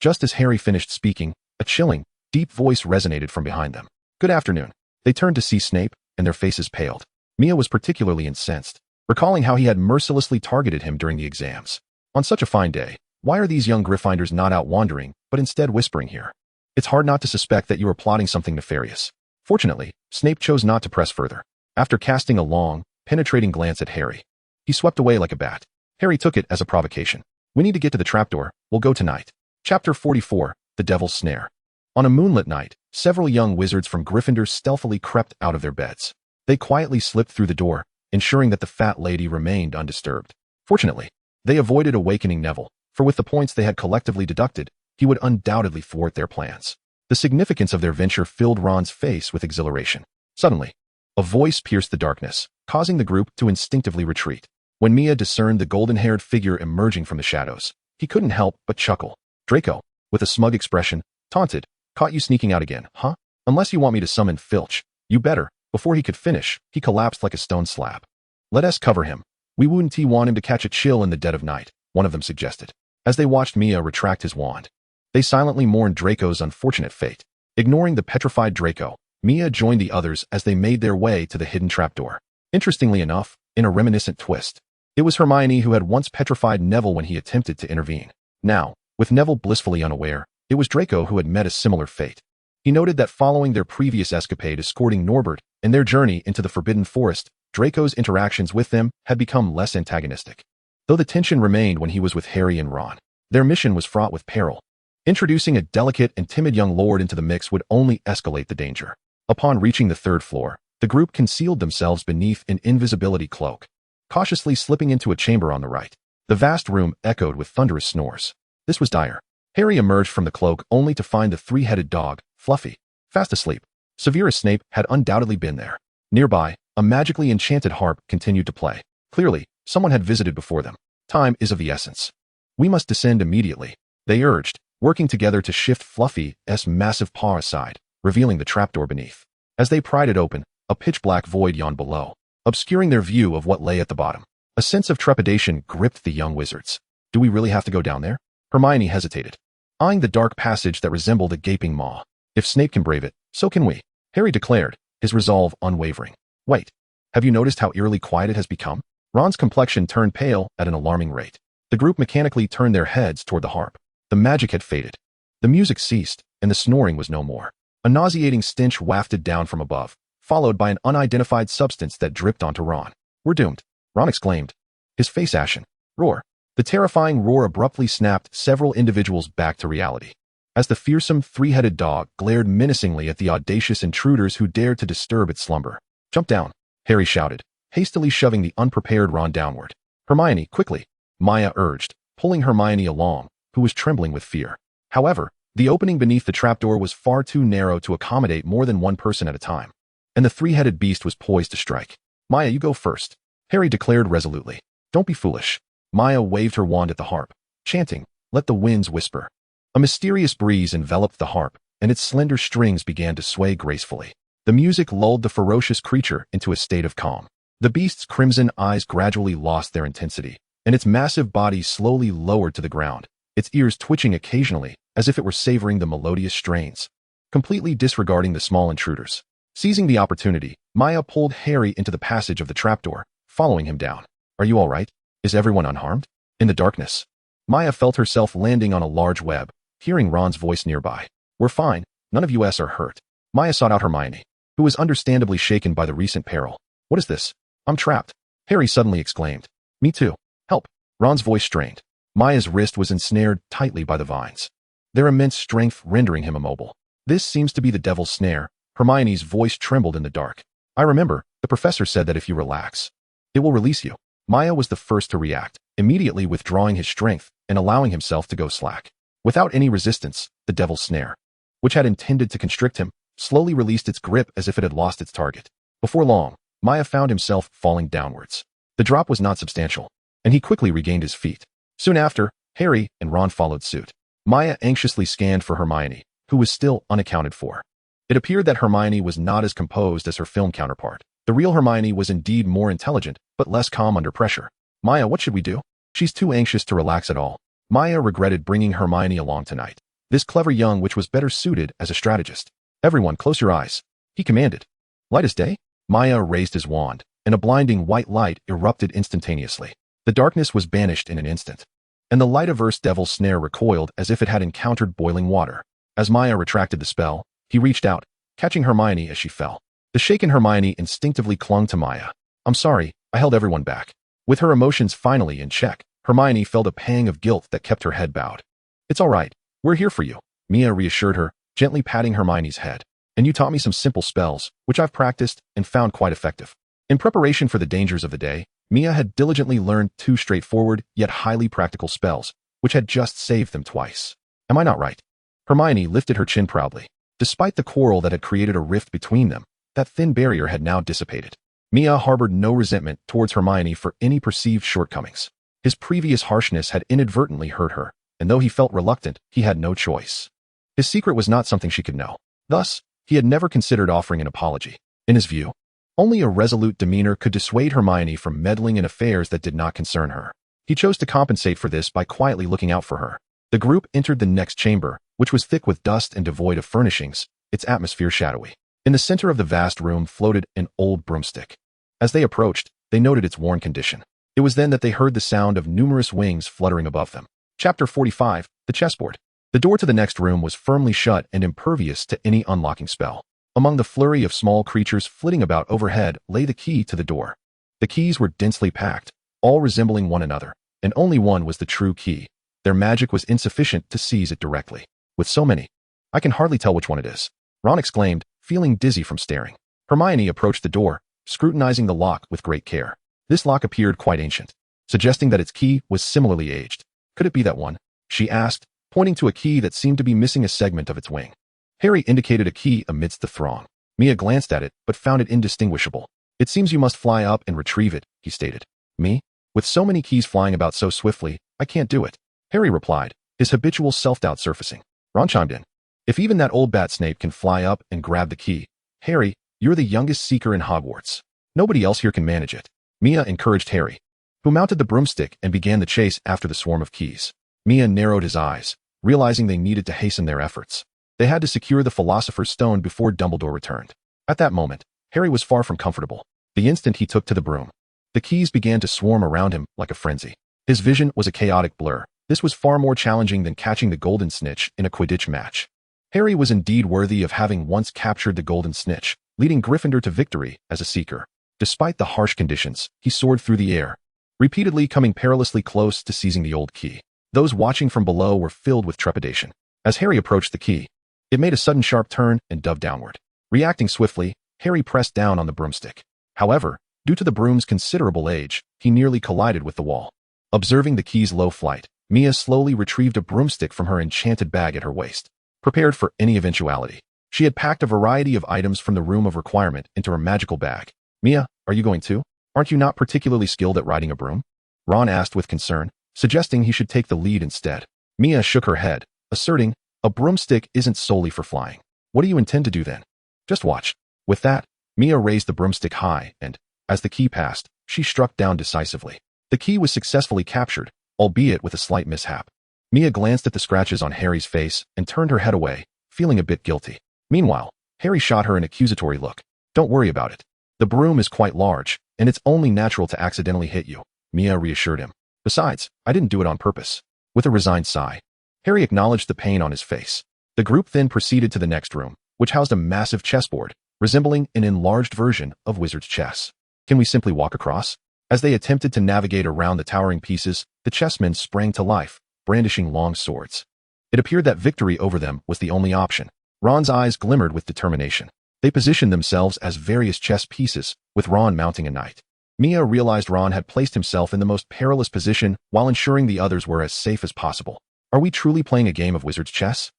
Just as Harry finished speaking, a chilling, deep voice resonated from behind them. Good afternoon. They turned to see Snape, and their faces paled. Mia was particularly incensed, recalling how he had mercilessly targeted him during the exams. On such a fine day, why are these young Gryffindors not out wandering, but instead whispering here? It's hard not to suspect that you are plotting something nefarious. Fortunately, Snape chose not to press further. After casting a long, penetrating glance at Harry, he swept away like a bat. Harry took it as a provocation. We need to get to the trapdoor. We'll go tonight. Chapter 44, The Devil's Snare. On a moonlit night, several young wizards from Gryffindor stealthily crept out of their beds. They quietly slipped through the door, ensuring that the fat lady remained undisturbed. Fortunately, they avoided awakening Neville, for with the points they had collectively deducted, he would undoubtedly thwart their plans. The significance of their venture filled Ron's face with exhilaration. Suddenly, a voice pierced the darkness, causing the group to instinctively retreat. When Mia discerned the golden-haired figure emerging from the shadows, he couldn't help but chuckle. Draco, with a smug expression, taunted, caught you sneaking out again, huh? Unless you want me to summon Filch, you better. Before he could finish, he collapsed like a stone slab. Let us cover him. We wouldn't want him to catch a chill in the dead of night, one of them suggested. As they watched Mia retract his wand, they silently mourned Draco's unfortunate fate. Ignoring the petrified Draco, Mia joined the others as they made their way to the hidden trapdoor. Interestingly enough, in a reminiscent twist, it was Hermione who had once petrified Neville when he attempted to intervene. Now, with Neville blissfully unaware, it was Draco who had met a similar fate. He noted that following their previous escapade escorting Norbert and their journey into the Forbidden Forest, Draco's interactions with them had become less antagonistic. Though the tension remained when he was with Harry and Ron, their mission was fraught with peril. Introducing a delicate and timid young lord into the mix would only escalate the danger. Upon reaching the third floor, the group concealed themselves beneath an invisibility cloak, cautiously slipping into a chamber on the right. The vast room echoed with thunderous snores. This was dire. Harry emerged from the cloak only to find the three-headed dog, Fluffy, fast asleep. Severus Snape had undoubtedly been there. Nearby, a magically enchanted harp continued to play. Clearly, someone had visited before them. Time is of the essence. We must descend immediately, they urged, working together to shift Fluffy's massive paw aside, revealing the trapdoor beneath. As they pried it open, a pitch-black void yawned below, obscuring their view of what lay at the bottom. A sense of trepidation gripped the young wizards. Do we really have to go down there? Hermione hesitated, eyeing the dark passage that resembled a gaping maw. If Snape can brave it, so can we, Harry declared, his resolve unwavering. Wait, have you noticed how eerily quiet it has become? Ron's complexion turned pale at an alarming rate. The group mechanically turned their heads toward the harp. The magic had faded. The music ceased, and the snoring was no more. A nauseating stench wafted down from above, followed by an unidentified substance that dripped onto Ron. We're doomed, Ron exclaimed, his face ashen. Roar. The terrifying roar abruptly snapped several individuals back to reality, as the fearsome three-headed dog glared menacingly at the audacious intruders who dared to disturb its slumber. Jump down, Harry shouted, hastily shoving the unprepared Ron downward. Hermione, quickly, Maya urged, pulling Hermione along, who was trembling with fear. However, the opening beneath the trapdoor was far too narrow to accommodate more than one person at a time, and the three-headed beast was poised to strike. Maya, you go first, Harry declared resolutely. Don't be foolish. Maya waved her wand at the harp, chanting, let the winds whisper. A mysterious breeze enveloped the harp, and its slender strings began to sway gracefully. The music lulled the ferocious creature into a state of calm. The beast's crimson eyes gradually lost their intensity, and its massive body slowly lowered to the ground, its ears twitching occasionally as if it were savoring the melodious strains, completely disregarding the small intruders. Seizing the opportunity, Maya pulled Harry into the passage of the trapdoor, following him down. Are you all right? Is everyone unharmed? In the darkness, Maya felt herself landing on a large web, hearing Ron's voice nearby. We're fine, none of us are hurt. Maya sought out Hermione, who was understandably shaken by the recent peril. What is this? I'm trapped, Harry suddenly exclaimed. Me too. Help. Ron's voice strained. Maya's wrist was ensnared tightly by the vines, their immense strength rendering him immobile. This seems to be the devil's snare. Hermione's voice trembled in the dark. I remember, the professor said that if you relax, it will release you. Maya was the first to react, immediately withdrawing his strength and allowing himself to go slack. Without any resistance, the devil's snare, which had intended to constrict him, slowly released its grip as if it had lost its target. Before long, Maya found himself falling downwards. The drop was not substantial, and he quickly regained his feet. Soon after, Harry and Ron followed suit. Maya anxiously scanned for Hermione, who was still unaccounted for. It appeared that Hermione was not as composed as her film counterpart. The real Hermione was indeed more intelligent, but less calm under pressure. Maya, what should we do? She's too anxious to relax at all. Maya regretted bringing Hermione along tonight. This clever young witch was better suited as a strategist. Everyone, close your eyes, he commanded. Light as day? Maya raised his wand, and a blinding white light erupted instantaneously. The darkness was banished in an instant, and the light-averse devil's snare recoiled as if it had encountered boiling water. As Maya retracted the spell, he reached out, catching Hermione as she fell. The shaken Hermione instinctively clung to Maya. I'm sorry, I held everyone back. With her emotions finally in check, Hermione felt a pang of guilt that kept her head bowed. It's all right, we're here for you, Mia reassured her, gently patting Hermione's head. And you taught me some simple spells, which I've practiced and found quite effective. In preparation for the dangers of the day, Mia had diligently learned 2 straightforward yet highly practical spells, which had just saved them twice. Am I not right? Hermione lifted her chin proudly. Despite the quarrel that had created a rift between them, that thin barrier had now dissipated. Mia harbored no resentment towards Hermione for any perceived shortcomings. His previous harshness had inadvertently hurt her, and though he felt reluctant, he had no choice. His secret was not something she could know. Thus, he had never considered offering an apology. In his view, only a resolute demeanor could dissuade Hermione from meddling in affairs that did not concern her. He chose to compensate for this by quietly looking out for her. The group entered the next chamber, which was thick with dust and devoid of furnishings, its atmosphere shadowy. In the center of the vast room floated an old broomstick. As they approached, they noted its worn condition. It was then that they heard the sound of numerous wings fluttering above them. Chapter 45, The Chessboard. The door to the next room was firmly shut and impervious to any unlocking spell. Among the flurry of small creatures flitting about overhead lay the key to the door. The keys were densely packed, all resembling one another, and only one was the true key. Their magic was insufficient to seize it directly. With so many, I can hardly tell which one it is, Ron exclaimed, feeling dizzy from staring. Hermione approached the door, scrutinizing the lock with great care. This lock appeared quite ancient, suggesting that its key was similarly aged. Could it be that one? She asked, pointing to a key that seemed to be missing a segment of its wing. Harry indicated a key amidst the throng. Mia glanced at it, but found it indistinguishable. It seems you must fly up and retrieve it, he stated. Me? With so many keys flying about so swiftly, I can't do it, Harry replied, his habitual self-doubt surfacing. Ron chimed in. If even that old bat Snape can fly up and grab the key, Harry, you're the youngest seeker in Hogwarts. Nobody else here can manage it. Mia encouraged Harry, who mounted the broomstick and began the chase after the swarm of keys. Mia narrowed his eyes, realizing they needed to hasten their efforts. They had to secure the Philosopher's Stone before Dumbledore returned. At that moment, Harry was far from comfortable. The instant he took to the broom, the keys began to swarm around him like a frenzy. His vision was a chaotic blur. This was far more challenging than catching the golden snitch in a Quidditch match. Harry was indeed worthy of having once captured the golden snitch, leading Gryffindor to victory as a seeker. Despite the harsh conditions, he soared through the air, repeatedly coming perilously close to seizing the old key. Those watching from below were filled with trepidation. As Harry approached the key, it made a sudden sharp turn and dove downward. Reacting swiftly, Harry pressed down on the broomstick. However, due to the broom's considerable age, he nearly collided with the wall. Observing the key's low flight, Mia slowly retrieved a broomstick from her enchanted bag at her waist. Prepared for any eventuality, she had packed a variety of items from the room of requirement into her magical bag. Mia, are you going too? Aren't you not particularly skilled at riding a broom? Ron asked with concern, suggesting he should take the lead instead. Mia shook her head, asserting, a broomstick isn't solely for flying. What do you intend to do then? Just watch. With that, Mia raised the broomstick high and, as the key passed, she struck down decisively. The key was successfully captured, albeit with a slight mishap. Mia glanced at the scratches on Harry's face and turned her head away, feeling a bit guilty. Meanwhile, Harry shot her an accusatory look. Don't worry about it. The broom is quite large, and it's only natural to accidentally hit you, Mia reassured him. Besides, I didn't do it on purpose. With a resigned sigh, Harry acknowledged the pain on his face. The group then proceeded to the next room, which housed a massive chessboard, resembling an enlarged version of wizard's chess. Can we simply walk across? As they attempted to navigate around the towering pieces, the chessmen sprang to life, brandishing long swords. It appeared that victory over them was the only option. Ron's eyes glimmered with determination. They positioned themselves as various chess pieces, with Ron mounting a knight. Mia realized Ron had placed himself in the most perilous position while ensuring the others were as safe as possible. Are we truly playing a game of wizard's chess?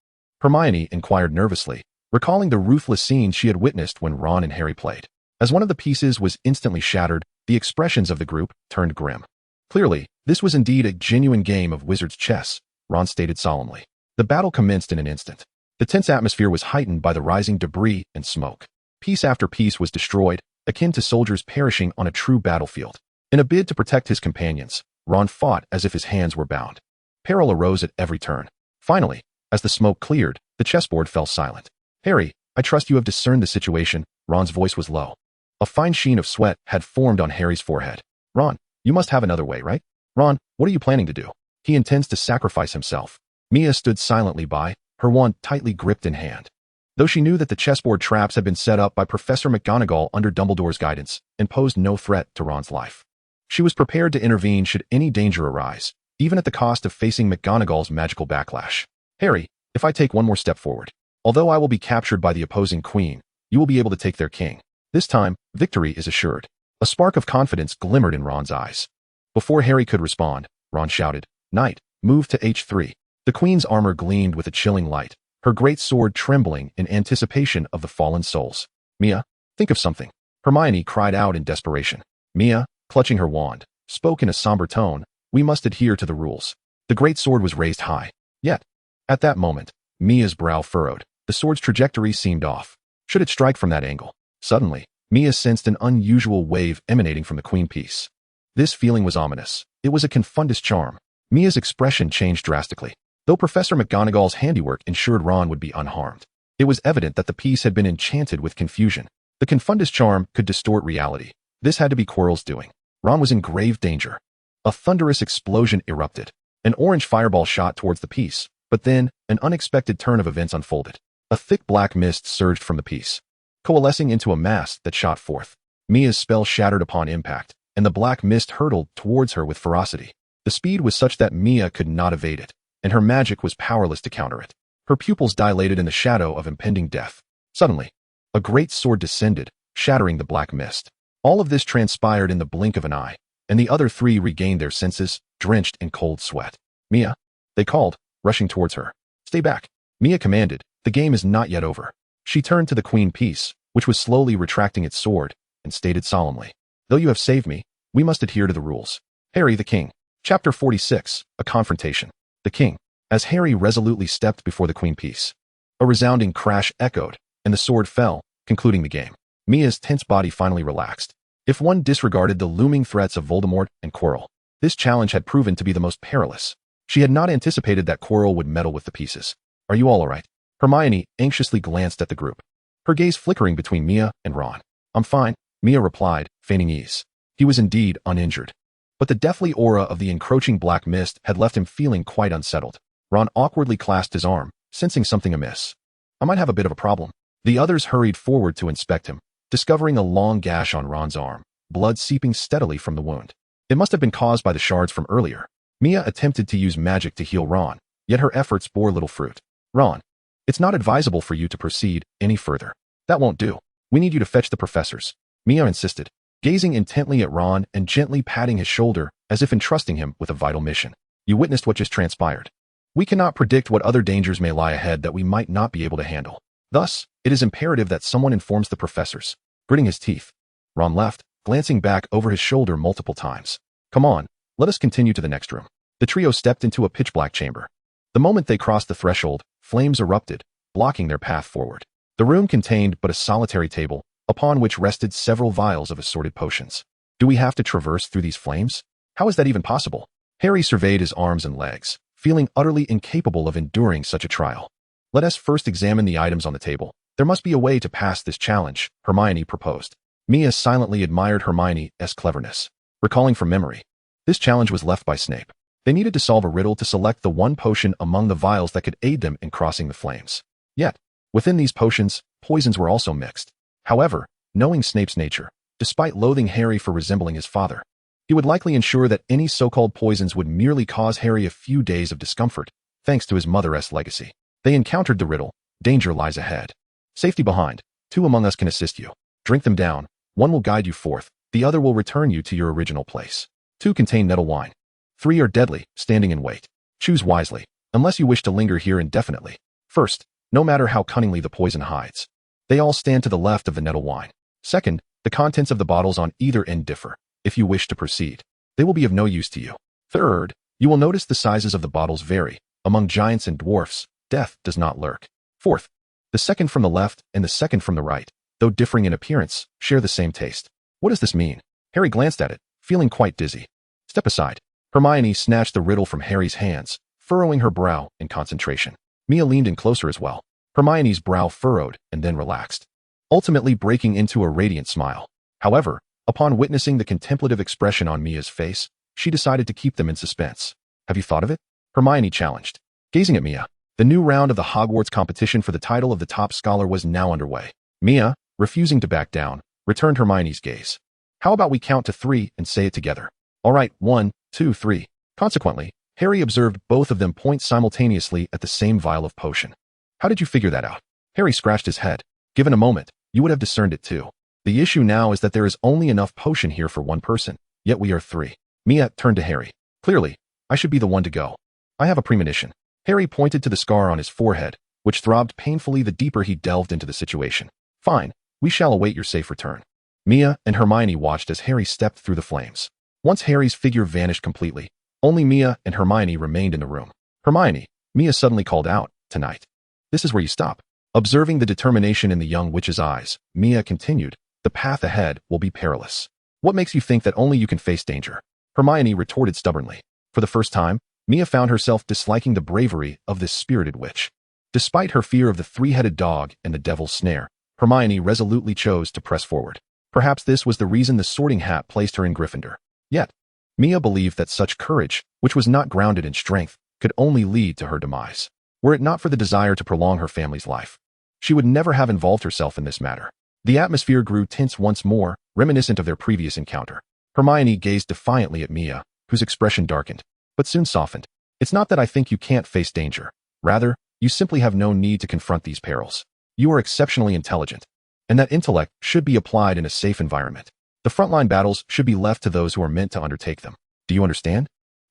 Hermione inquired nervously, recalling the ruthless scenes she had witnessed when Ron and Harry played. As one of the pieces was instantly shattered, the expressions of the group turned grim. Clearly, this was indeed a genuine game of wizard's chess, Ron stated solemnly. The battle commenced in an instant. The tense atmosphere was heightened by the rising debris and smoke. Piece after piece was destroyed, akin to soldiers perishing on a true battlefield. In a bid to protect his companions, Ron fought as if his hands were bound. Peril arose at every turn. Finally, as the smoke cleared, the chessboard fell silent. Harry, I trust you have discerned the situation, Ron's voice was low. A fine sheen of sweat had formed on Harry's forehead. Ron, you must have another way, right? Ron, what are you planning to do? He intends to sacrifice himself. Mia stood silently by, her wand tightly gripped in hand. Though she knew that the chessboard traps had been set up by Professor McGonagall under Dumbledore's guidance and posed no threat to Ron's life, she was prepared to intervene should any danger arise, even at the cost of facing McGonagall's magical backlash. Harry, if I take one more step forward, although I will be captured by the opposing queen, you will be able to take their king. This time, victory is assured. A spark of confidence glimmered in Ron's eyes. Before Harry could respond, Ron shouted, Knight, move to H3. The queen's armor gleamed with a chilling light, her great sword trembling in anticipation of the fallen souls. Mia, think of something. Hermione cried out in desperation. Mia, clutching her wand, spoke in a somber tone, we must adhere to the rules. The great sword was raised high. Yet, at that moment, Mia's brow furrowed. The sword's trajectory seemed off. Should it strike from that angle? Suddenly, Mia sensed an unusual wave emanating from the queen piece. This feeling was ominous. It was a confundus charm. Mia's expression changed drastically. Though Professor McGonagall's handiwork ensured Ron would be unharmed, it was evident that the piece had been enchanted with confusion. The confundus charm could distort reality. This had to be Quirrell's doing. Ron was in grave danger. A thunderous explosion erupted. An orange fireball shot towards the piece, But then, an unexpected turn of events unfolded. A thick black mist surged from the piece, coalescing into a mass that shot forth. Mia's spell shattered upon impact, and the black mist hurtled towards her with ferocity. The speed was such that Mia could not evade it, and her magic was powerless to counter it. Her pupils dilated in the shadow of impending death. Suddenly, a great sword descended, shattering the black mist. All of this transpired in the blink of an eye, and the other three regained their senses, drenched in cold sweat. Mia, they called, rushing towards her. Stay back. Mia commanded, the game is not yet over. She turned to the queen piece, which was slowly retracting its sword, and stated solemnly, though you have saved me, we must adhere to the rules. Harry the King. Chapter 46, A Confrontation. The King. As Harry resolutely stepped before the queen piece, a resounding crash echoed, and the sword fell, concluding the game. Mia's tense body finally relaxed. If one disregarded the looming threats of Voldemort and Quirrell, this challenge had proven to be the most perilous. She had not anticipated that Quirrell would meddle with the pieces. Are you all alright? Hermione anxiously glanced at the group, her gaze flickering between Mia and Ron. I'm fine, Mia replied, feigning ease. He was indeed uninjured. But the deathly aura of the encroaching black mist had left him feeling quite unsettled. Ron awkwardly clasped his arm, sensing something amiss. I might have a bit of a problem. The others hurried forward to inspect him, discovering a long gash on Ron's arm, blood seeping steadily from the wound. It must have been caused by the shards from earlier. Mia attempted to use magic to heal Ron, yet her efforts bore little fruit. Ron, it's not advisable for you to proceed any further. That won't do. We need you to fetch the professors, Mia insisted, gazing intently at Ron and gently patting his shoulder as if entrusting him with a vital mission. You witnessed what just transpired. We cannot predict what other dangers may lie ahead that we might not be able to handle. Thus, it is imperative that someone informs the professors. Gritting his teeth, Ron left, glancing back over his shoulder multiple times. Come on, let us continue to the next room. The trio stepped into a pitch-black chamber. The moment they crossed the threshold, flames erupted, blocking their path forward. The room contained but a solitary table, upon which rested several vials of assorted potions. Do we have to traverse through these flames? How is that even possible? Harry surveyed his arms and legs, feeling utterly incapable of enduring such a trial. Let us first examine the items on the table. There must be a way to pass this challenge, Hermione proposed. Mia silently admired Hermione's cleverness, recalling from memory. This challenge was left by Snape. They needed to solve a riddle to select the one potion among the vials that could aid them in crossing the flames. Yet, within these potions, poisons were also mixed. However, knowing Snape's nature, despite loathing Harry for resembling his father, he would likely ensure that any so-called poisons would merely cause Harry a few days of discomfort, thanks to his mother's legacy. They encountered the riddle. Danger lies ahead. Safety behind. 2 among us can assist you. Drink them down. 1 will guide you forth. The other will return you to your original place. 2 contain nettle wine. 3 are deadly, standing in wait. Choose wisely, unless you wish to linger here indefinitely. First, no matter how cunningly the poison hides, they all stand to the left of the nettle wine. Second, the contents of the bottles on either end differ. If you wish to proceed, they will be of no use to you. Third, you will notice the sizes of the bottles vary. Among giants and dwarfs, death does not lurk. Fourth, the second from the left and the second from the right, though differing in appearance, share the same taste. What does this mean? Harry glanced at it, feeling quite dizzy. Step aside. Hermione snatched the riddle from Harry's hands, furrowing her brow in concentration. Mia leaned in closer as well. Hermione's brow furrowed and then relaxed, ultimately breaking into a radiant smile. However, upon witnessing the contemplative expression on Mia's face, she decided to keep them in suspense. Have you thought of it? Hermione challenged. Gazing at Mia, the new round of the Hogwarts competition for the title of the top scholar was now underway. Mia, refusing to back down, returned Hermione's gaze. How about we count to 3 and say it together? All right, 1, 2, 3. Consequently, Harry observed both of them point simultaneously at the same vial of potion. How did you figure that out? Harry scratched his head. Given a moment, you would have discerned it too. The issue now is that there is only enough potion here for 1 person, yet we are 3. Mia turned to Harry. Clearly, I should be the one to go. I have a premonition. Harry pointed to the scar on his forehead, which throbbed painfully the deeper he delved into the situation. Fine, we shall await your safe return. Mia and Hermione watched as Harry stepped through the flames. Once Harry's figure vanished completely, only Mia and Hermione remained in the room. Hermione, Mia suddenly called out, tonight. This is where you stop. Observing the determination in the young witch's eyes, Mia continued, the path ahead will be perilous. What makes you think that only you can face danger? Hermione retorted stubbornly. For the first time, Mia found herself disliking the bravery of this spirited witch. Despite her fear of the 3-headed dog and the devil's snare, Hermione resolutely chose to press forward. Perhaps this was the reason the Sorting Hat placed her in Gryffindor. Yet, Mia believed that such courage, which was not grounded in strength, could only lead to her demise. were it not for the desire to prolong her family's life. She would never have involved herself in this matter. The atmosphere grew tense once more, reminiscent of their previous encounter. Hermione gazed defiantly at Mia, whose expression darkened, but soon softened. It's not that I think you can't face danger. Rather, you simply have no need to confront these perils. You are exceptionally intelligent, and that intellect should be applied in a safe environment. The frontline battles should be left to those who are meant to undertake them. Do you understand?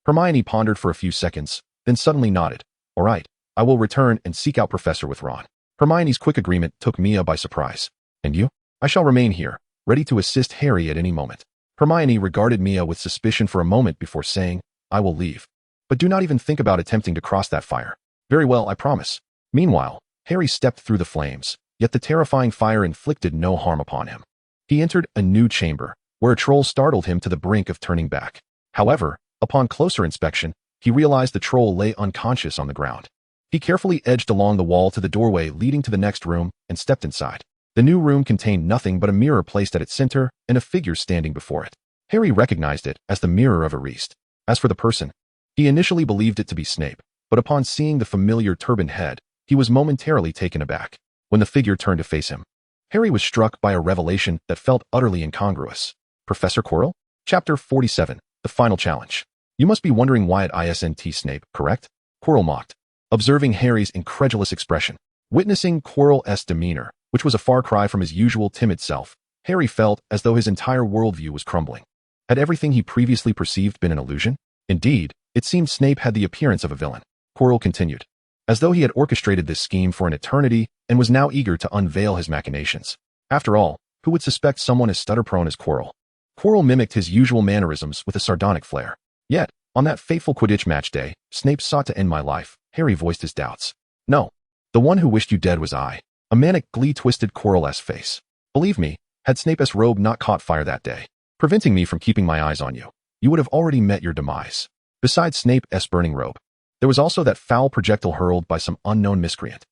Hermione pondered for a few seconds, then suddenly nodded. All right, I will return and seek out Professor with Ron. Hermione's quick agreement took Mia by surprise. And you? I shall remain here, ready to assist Harry at any moment. Hermione regarded Mia with suspicion for a moment before saying, I will leave. But do not even think about attempting to cross that fire. Very well, I promise. Meanwhile, Harry stepped through the flames, yet the terrifying fire inflicted no harm upon him. He entered a new chamber, where a troll startled him to the brink of turning back. However, upon closer inspection, he realized the troll lay unconscious on the ground. He carefully edged along the wall to the doorway leading to the next room and stepped inside. The new room contained nothing but a mirror placed at its center and a figure standing before it. Harry recognized it as the mirror of Ariste. As for the person, he initially believed it to be Snape, but upon seeing the familiar turbaned head, he was momentarily taken aback. When the figure turned to face him, Harry was struck by a revelation that felt utterly incongruous. Professor Quirrell? Chapter 47, The Final Challenge. You must be wondering why it isn't Snape, correct? Quirrell mocked, observing Harry's incredulous expression. Witnessing Quirrell's demeanor, which was a far cry from his usual timid self, Harry felt as though his entire worldview was crumbling. Had everything he previously perceived been an illusion? Indeed, it seemed Snape had the appearance of a villain. Quirrell continued, as though he had orchestrated this scheme for an eternity and was now eager to unveil his machinations. After all, who would suspect someone as stutter-prone as Quirrell? Quirrell mimicked his usual mannerisms with a sardonic flair. Yet, on that fateful Quidditch match day, Snape sought to end my life. Harry voiced his doubts. No, the one who wished you dead was I. A manic glee twisted Quirrell's face. Believe me, had Snape's robe not caught fire that day, preventing me from keeping my eyes on you, you would have already met your demise. Besides Snape's burning robe, there was also that foul projectile hurled by some unknown miscreant.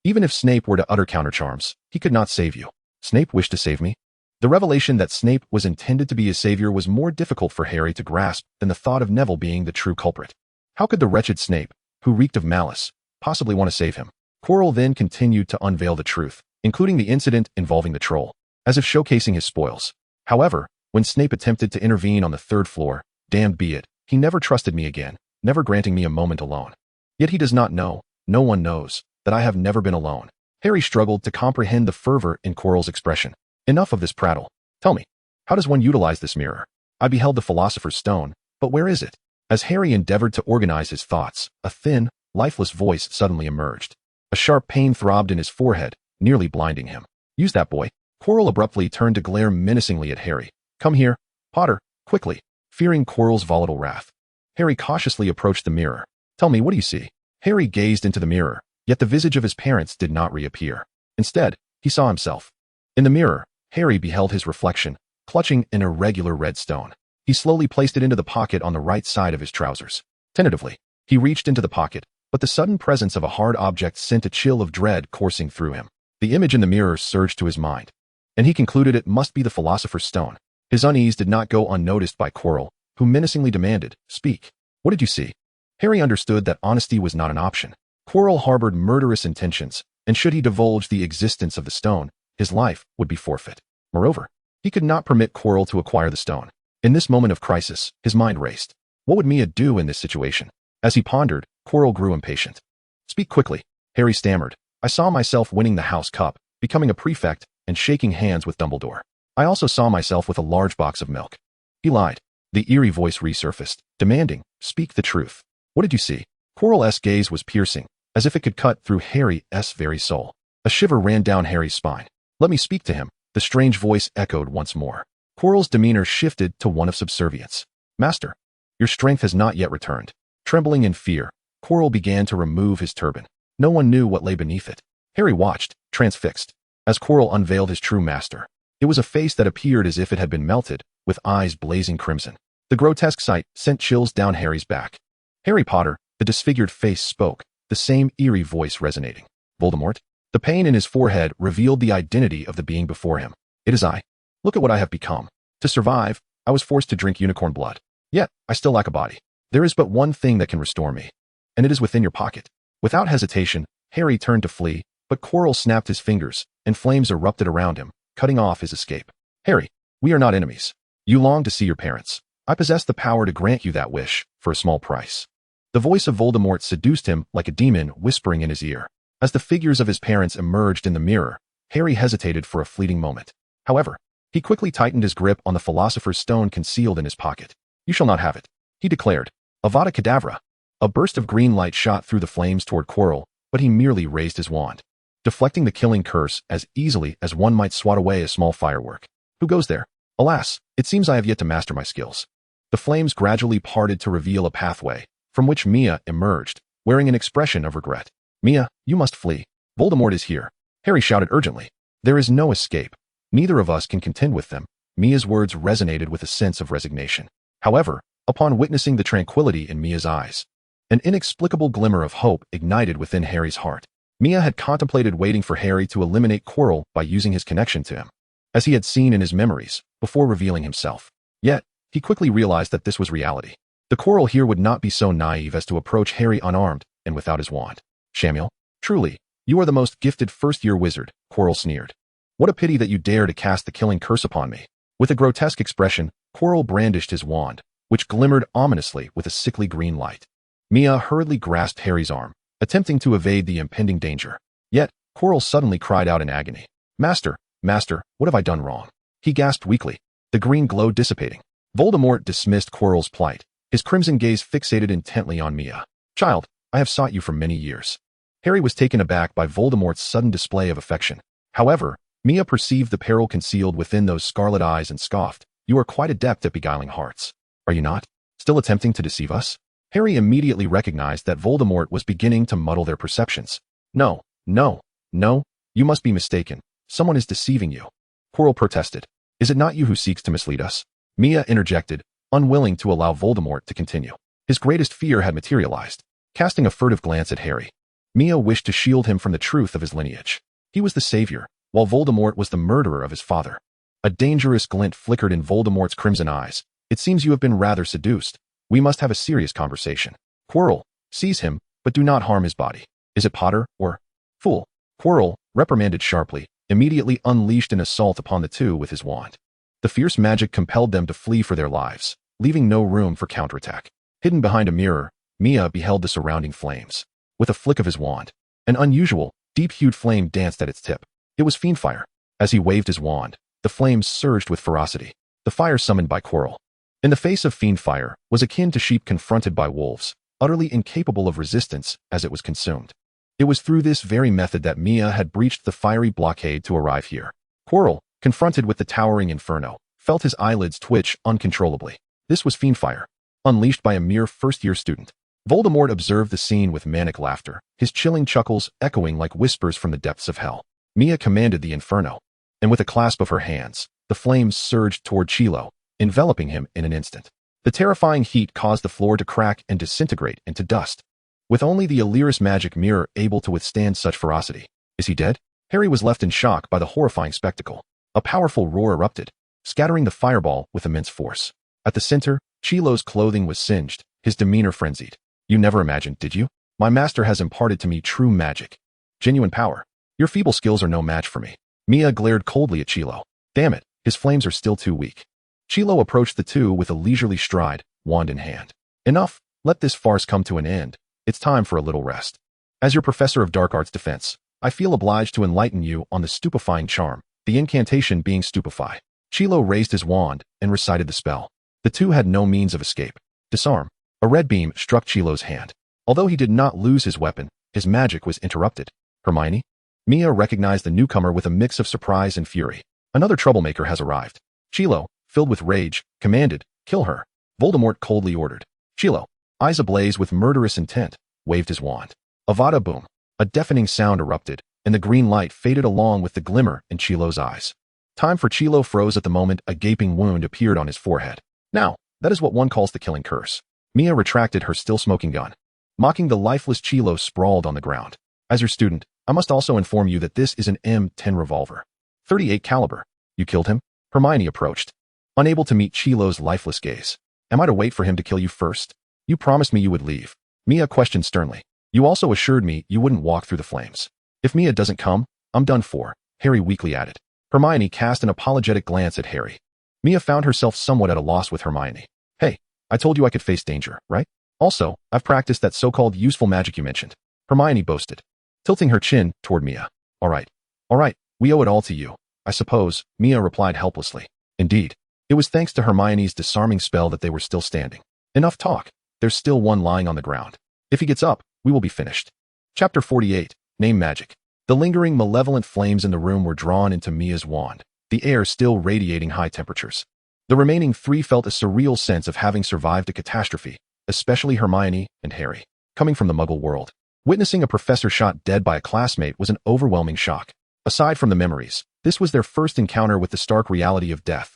Even if Snape were to utter countercharms, he could not save you. Snape wished to save me? The revelation that Snape was intended to be his savior was more difficult for Harry to grasp than the thought of Neville being the true culprit. How could the wretched Snape, who reeked of malice, possibly want to save him? Quirrell then continued to unveil the truth, including the incident involving the troll, as if showcasing his spoils. However, when Snape attempted to intervene on the third floor, damned be it, he never trusted me again, never granting me a moment alone. Yet he does not know, no one knows, that I have never been alone. Harry struggled to comprehend the fervor in Quirrell's expression. Enough of this prattle. Tell me, how does one utilize this mirror? I beheld the Philosopher's Stone, but where is it? As Harry endeavored to organize his thoughts, a thin, lifeless voice suddenly emerged. A sharp pain throbbed in his forehead, nearly blinding him. Use that, boy. Quirrell abruptly turned to glare menacingly at Harry. Come here, Potter, quickly. Fearing Quirrell's volatile wrath, Harry cautiously approached the mirror. Tell me, what do you see? Harry gazed into the mirror, yet the visage of his parents did not reappear. Instead, he saw himself. In the mirror, Harry beheld his reflection, clutching an irregular red stone. He slowly placed it into the pocket on the right side of his trousers. Tentatively, he reached into the pocket, but the sudden presence of a hard object sent a chill of dread coursing through him. The image in the mirror surged to his mind, and he concluded it must be the Philosopher's Stone. His unease did not go unnoticed by Quirrell, who menacingly demanded, Speak. What did you see? Harry understood that honesty was not an option. Quirrell harbored murderous intentions, and should he divulge the existence of the stone, his life would be forfeit. Moreover, he could not permit Quirrell to acquire the stone. In this moment of crisis, his mind raced. What would Mia do in this situation? As he pondered, Quirrell grew impatient. Speak quickly, Harry stammered. I saw myself winning the House Cup, becoming a prefect, and shaking hands with Dumbledore. I also saw myself with a large box of milk. He lied. The eerie voice resurfaced, demanding, Speak the truth. What did you see? Quirrell's gaze was piercing, as if it could cut through Harry's very soul. A shiver ran down Harry's spine. Let me speak to him, the strange voice echoed once more. Quirrell's demeanor shifted to one of subservience. Master, your strength has not yet returned. Trembling in fear, Quirrell began to remove his turban. No one knew what lay beneath it. Harry watched, transfixed, as Quirrell unveiled his true master. It was a face that appeared as if it had been melted, with eyes blazing crimson. The grotesque sight sent chills down Harry's back. Harry Potter, the disfigured face spoke, the same eerie voice resonating. Voldemort? The pain in his forehead revealed the identity of the being before him. It is I. Look at what I have become. To survive, I was forced to drink unicorn blood. Yet, I still lack a body. There is but one thing that can restore me, and it is within your pocket. Without hesitation, Harry turned to flee, but Quirrell snapped his fingers, and flames erupted around him, cutting off his escape. Harry, we are not enemies. You long to see your parents. I possess the power to grant you that wish, for a small price. The voice of Voldemort seduced him like a demon whispering in his ear. As the figures of his parents emerged in the mirror, Harry hesitated for a fleeting moment. However, he quickly tightened his grip on the Philosopher's Stone concealed in his pocket. You shall not have it, he declared. Avada Kedavra. A burst of green light shot through the flames toward Quirrell, but he merely raised his wand, deflecting the killing curse as easily as one might swat away a small firework. Who goes there? Alas, it seems I have yet to master my skills. The flames gradually parted to reveal a pathway, from which Mia emerged, wearing an expression of regret. Mia, you must flee. Voldemort is here. Harry shouted urgently. There is no escape. Neither of us can contend with them. Mia's words resonated with a sense of resignation. However, upon witnessing the tranquility in Mia's eyes, an inexplicable glimmer of hope ignited within Harry's heart. Mia had contemplated waiting for Harry to eliminate Quirrell by using his connection to him, as he had seen in his memories, before revealing himself. Yet, he quickly realized that this was reality. The Quirrell here would not be so naive as to approach Harry unarmed and without his wand. Samuel, truly, you are the most gifted first-year wizard, Quirrell sneered. What a pity that you dare to cast the killing curse upon me. With a grotesque expression, Quirrell brandished his wand, which glimmered ominously with a sickly green light. Mia hurriedly grasped Harry's arm, attempting to evade the impending danger. Yet, Quirrell suddenly cried out in agony. Master, what have I done wrong? He gasped weakly, the green glow dissipating. Voldemort dismissed Quirrell's plight, his crimson gaze fixated intently on Mia. Child, I have sought you for many years. Harry was taken aback by Voldemort's sudden display of affection. However, Mia perceived the peril concealed within those scarlet eyes and scoffed. You are quite adept at beguiling hearts. Are you not? Still attempting to deceive us? Harry immediately recognized that Voldemort was beginning to muddle their perceptions. No, you must be mistaken. Someone is deceiving you. Quirrell protested. Is it not you who seeks to mislead us? Mia interjected, unwilling to allow Voldemort to continue. His greatest fear had materialized. Casting a furtive glance at Harry, Mia wished to shield him from the truth of his lineage. He was the savior, while Voldemort was the murderer of his father. A dangerous glint flickered in Voldemort's crimson eyes. It seems you have been rather seduced. We must have a serious conversation. Quirrell, seize him, but do not harm his body. Is it Potter, or... Fool. Quirrell, reprimanded sharply, immediately unleashed an assault upon the two with his wand. The fierce magic compelled them to flee for their lives, leaving no room for counterattack. Hidden behind a mirror, Mia beheld the surrounding flames. With a flick of his wand, an unusual, deep-hued flame danced at its tip. It was fiendfire. As he waved his wand, the flames surged with ferocity. The fire summoned by Quirrell, in the face of fiendfire, was akin to sheep confronted by wolves, utterly incapable of resistance as it was consumed. It was through this very method that Mia had breached the fiery blockade to arrive here. Quirrell, confronted with the towering inferno, felt his eyelids twitch uncontrollably. This was fiendfire, unleashed by a mere first-year student. Voldemort observed the scene with manic laughter, his chilling chuckles echoing like whispers from the depths of hell. Mia commanded the inferno, and with a clasp of her hands, the flames surged toward Chilo, enveloping him in an instant. The terrifying heat caused the floor to crack and disintegrate into dust. With only the Illyris magic mirror able to withstand such ferocity. Is he dead? Harry was left in shock by the horrifying spectacle. A powerful roar erupted, scattering the fireball with immense force. At the center, Chilo's clothing was singed, his demeanor frenzied. You never imagined, did you? My master has imparted to me true magic. Genuine power. Your feeble skills are no match for me. Mia glared coldly at Chilo. Damn it, his flames are still too weak. Chilo approached the two with a leisurely stride, wand in hand. Enough, let this farce come to an end. It's time for a little rest. As your professor of dark arts defense, I feel obliged to enlighten you on the stupefying charm, the incantation being stupefy. Chilo raised his wand and recited the spell. The two had no means of escape. Disarm. A red beam struck Chilo's hand. Although he did not lose his weapon, his magic was interrupted. Hermione? Mia recognized the newcomer with a mix of surprise and fury. Another troublemaker has arrived. Chilo, filled with rage, commanded, kill her. Voldemort coldly ordered. Chilo, eyes ablaze with murderous intent, waved his wand. Avada boom. A deafening sound erupted, and the green light faded along with the glimmer in Chilo's eyes. Time for Chilo froze at the moment a gaping wound appeared on his forehead. Now, that is what one calls the killing curse. Mia retracted her still-smoking gun. Mocking the lifeless Chilo sprawled on the ground. As your student, I must also inform you that this is an M10 revolver. 38 caliber. You killed him? Hermione approached, unable to meet Chilo's lifeless gaze. Am I to wait for him to kill you first? You promised me you would leave. Mia questioned sternly. You also assured me you wouldn't walk through the flames. If Mia doesn't come, I'm done for, Harry weakly added. Hermione cast an apologetic glance at Harry. Mia found herself somewhat at a loss with Hermione. Hey, I told you I could face danger, right? Also, I've practiced that so-called useful magic you mentioned, Hermione boasted, tilting her chin toward Mia. All right, we owe it all to you, I suppose, Mia replied helplessly. Indeed, it was thanks to Hermione's disarming spell that they were still standing. Enough talk, there's still one lying on the ground. If he gets up, we will be finished. Chapter 48, Name Magic. The lingering malevolent flames in the room were drawn into Mia's wand, the air still radiating high temperatures. The remaining three felt a surreal sense of having survived a catastrophe, especially Hermione and Harry. Coming from the Muggle world, witnessing a professor shot dead by a classmate was an overwhelming shock. Aside from the memories, this was their first encounter with the stark reality of death.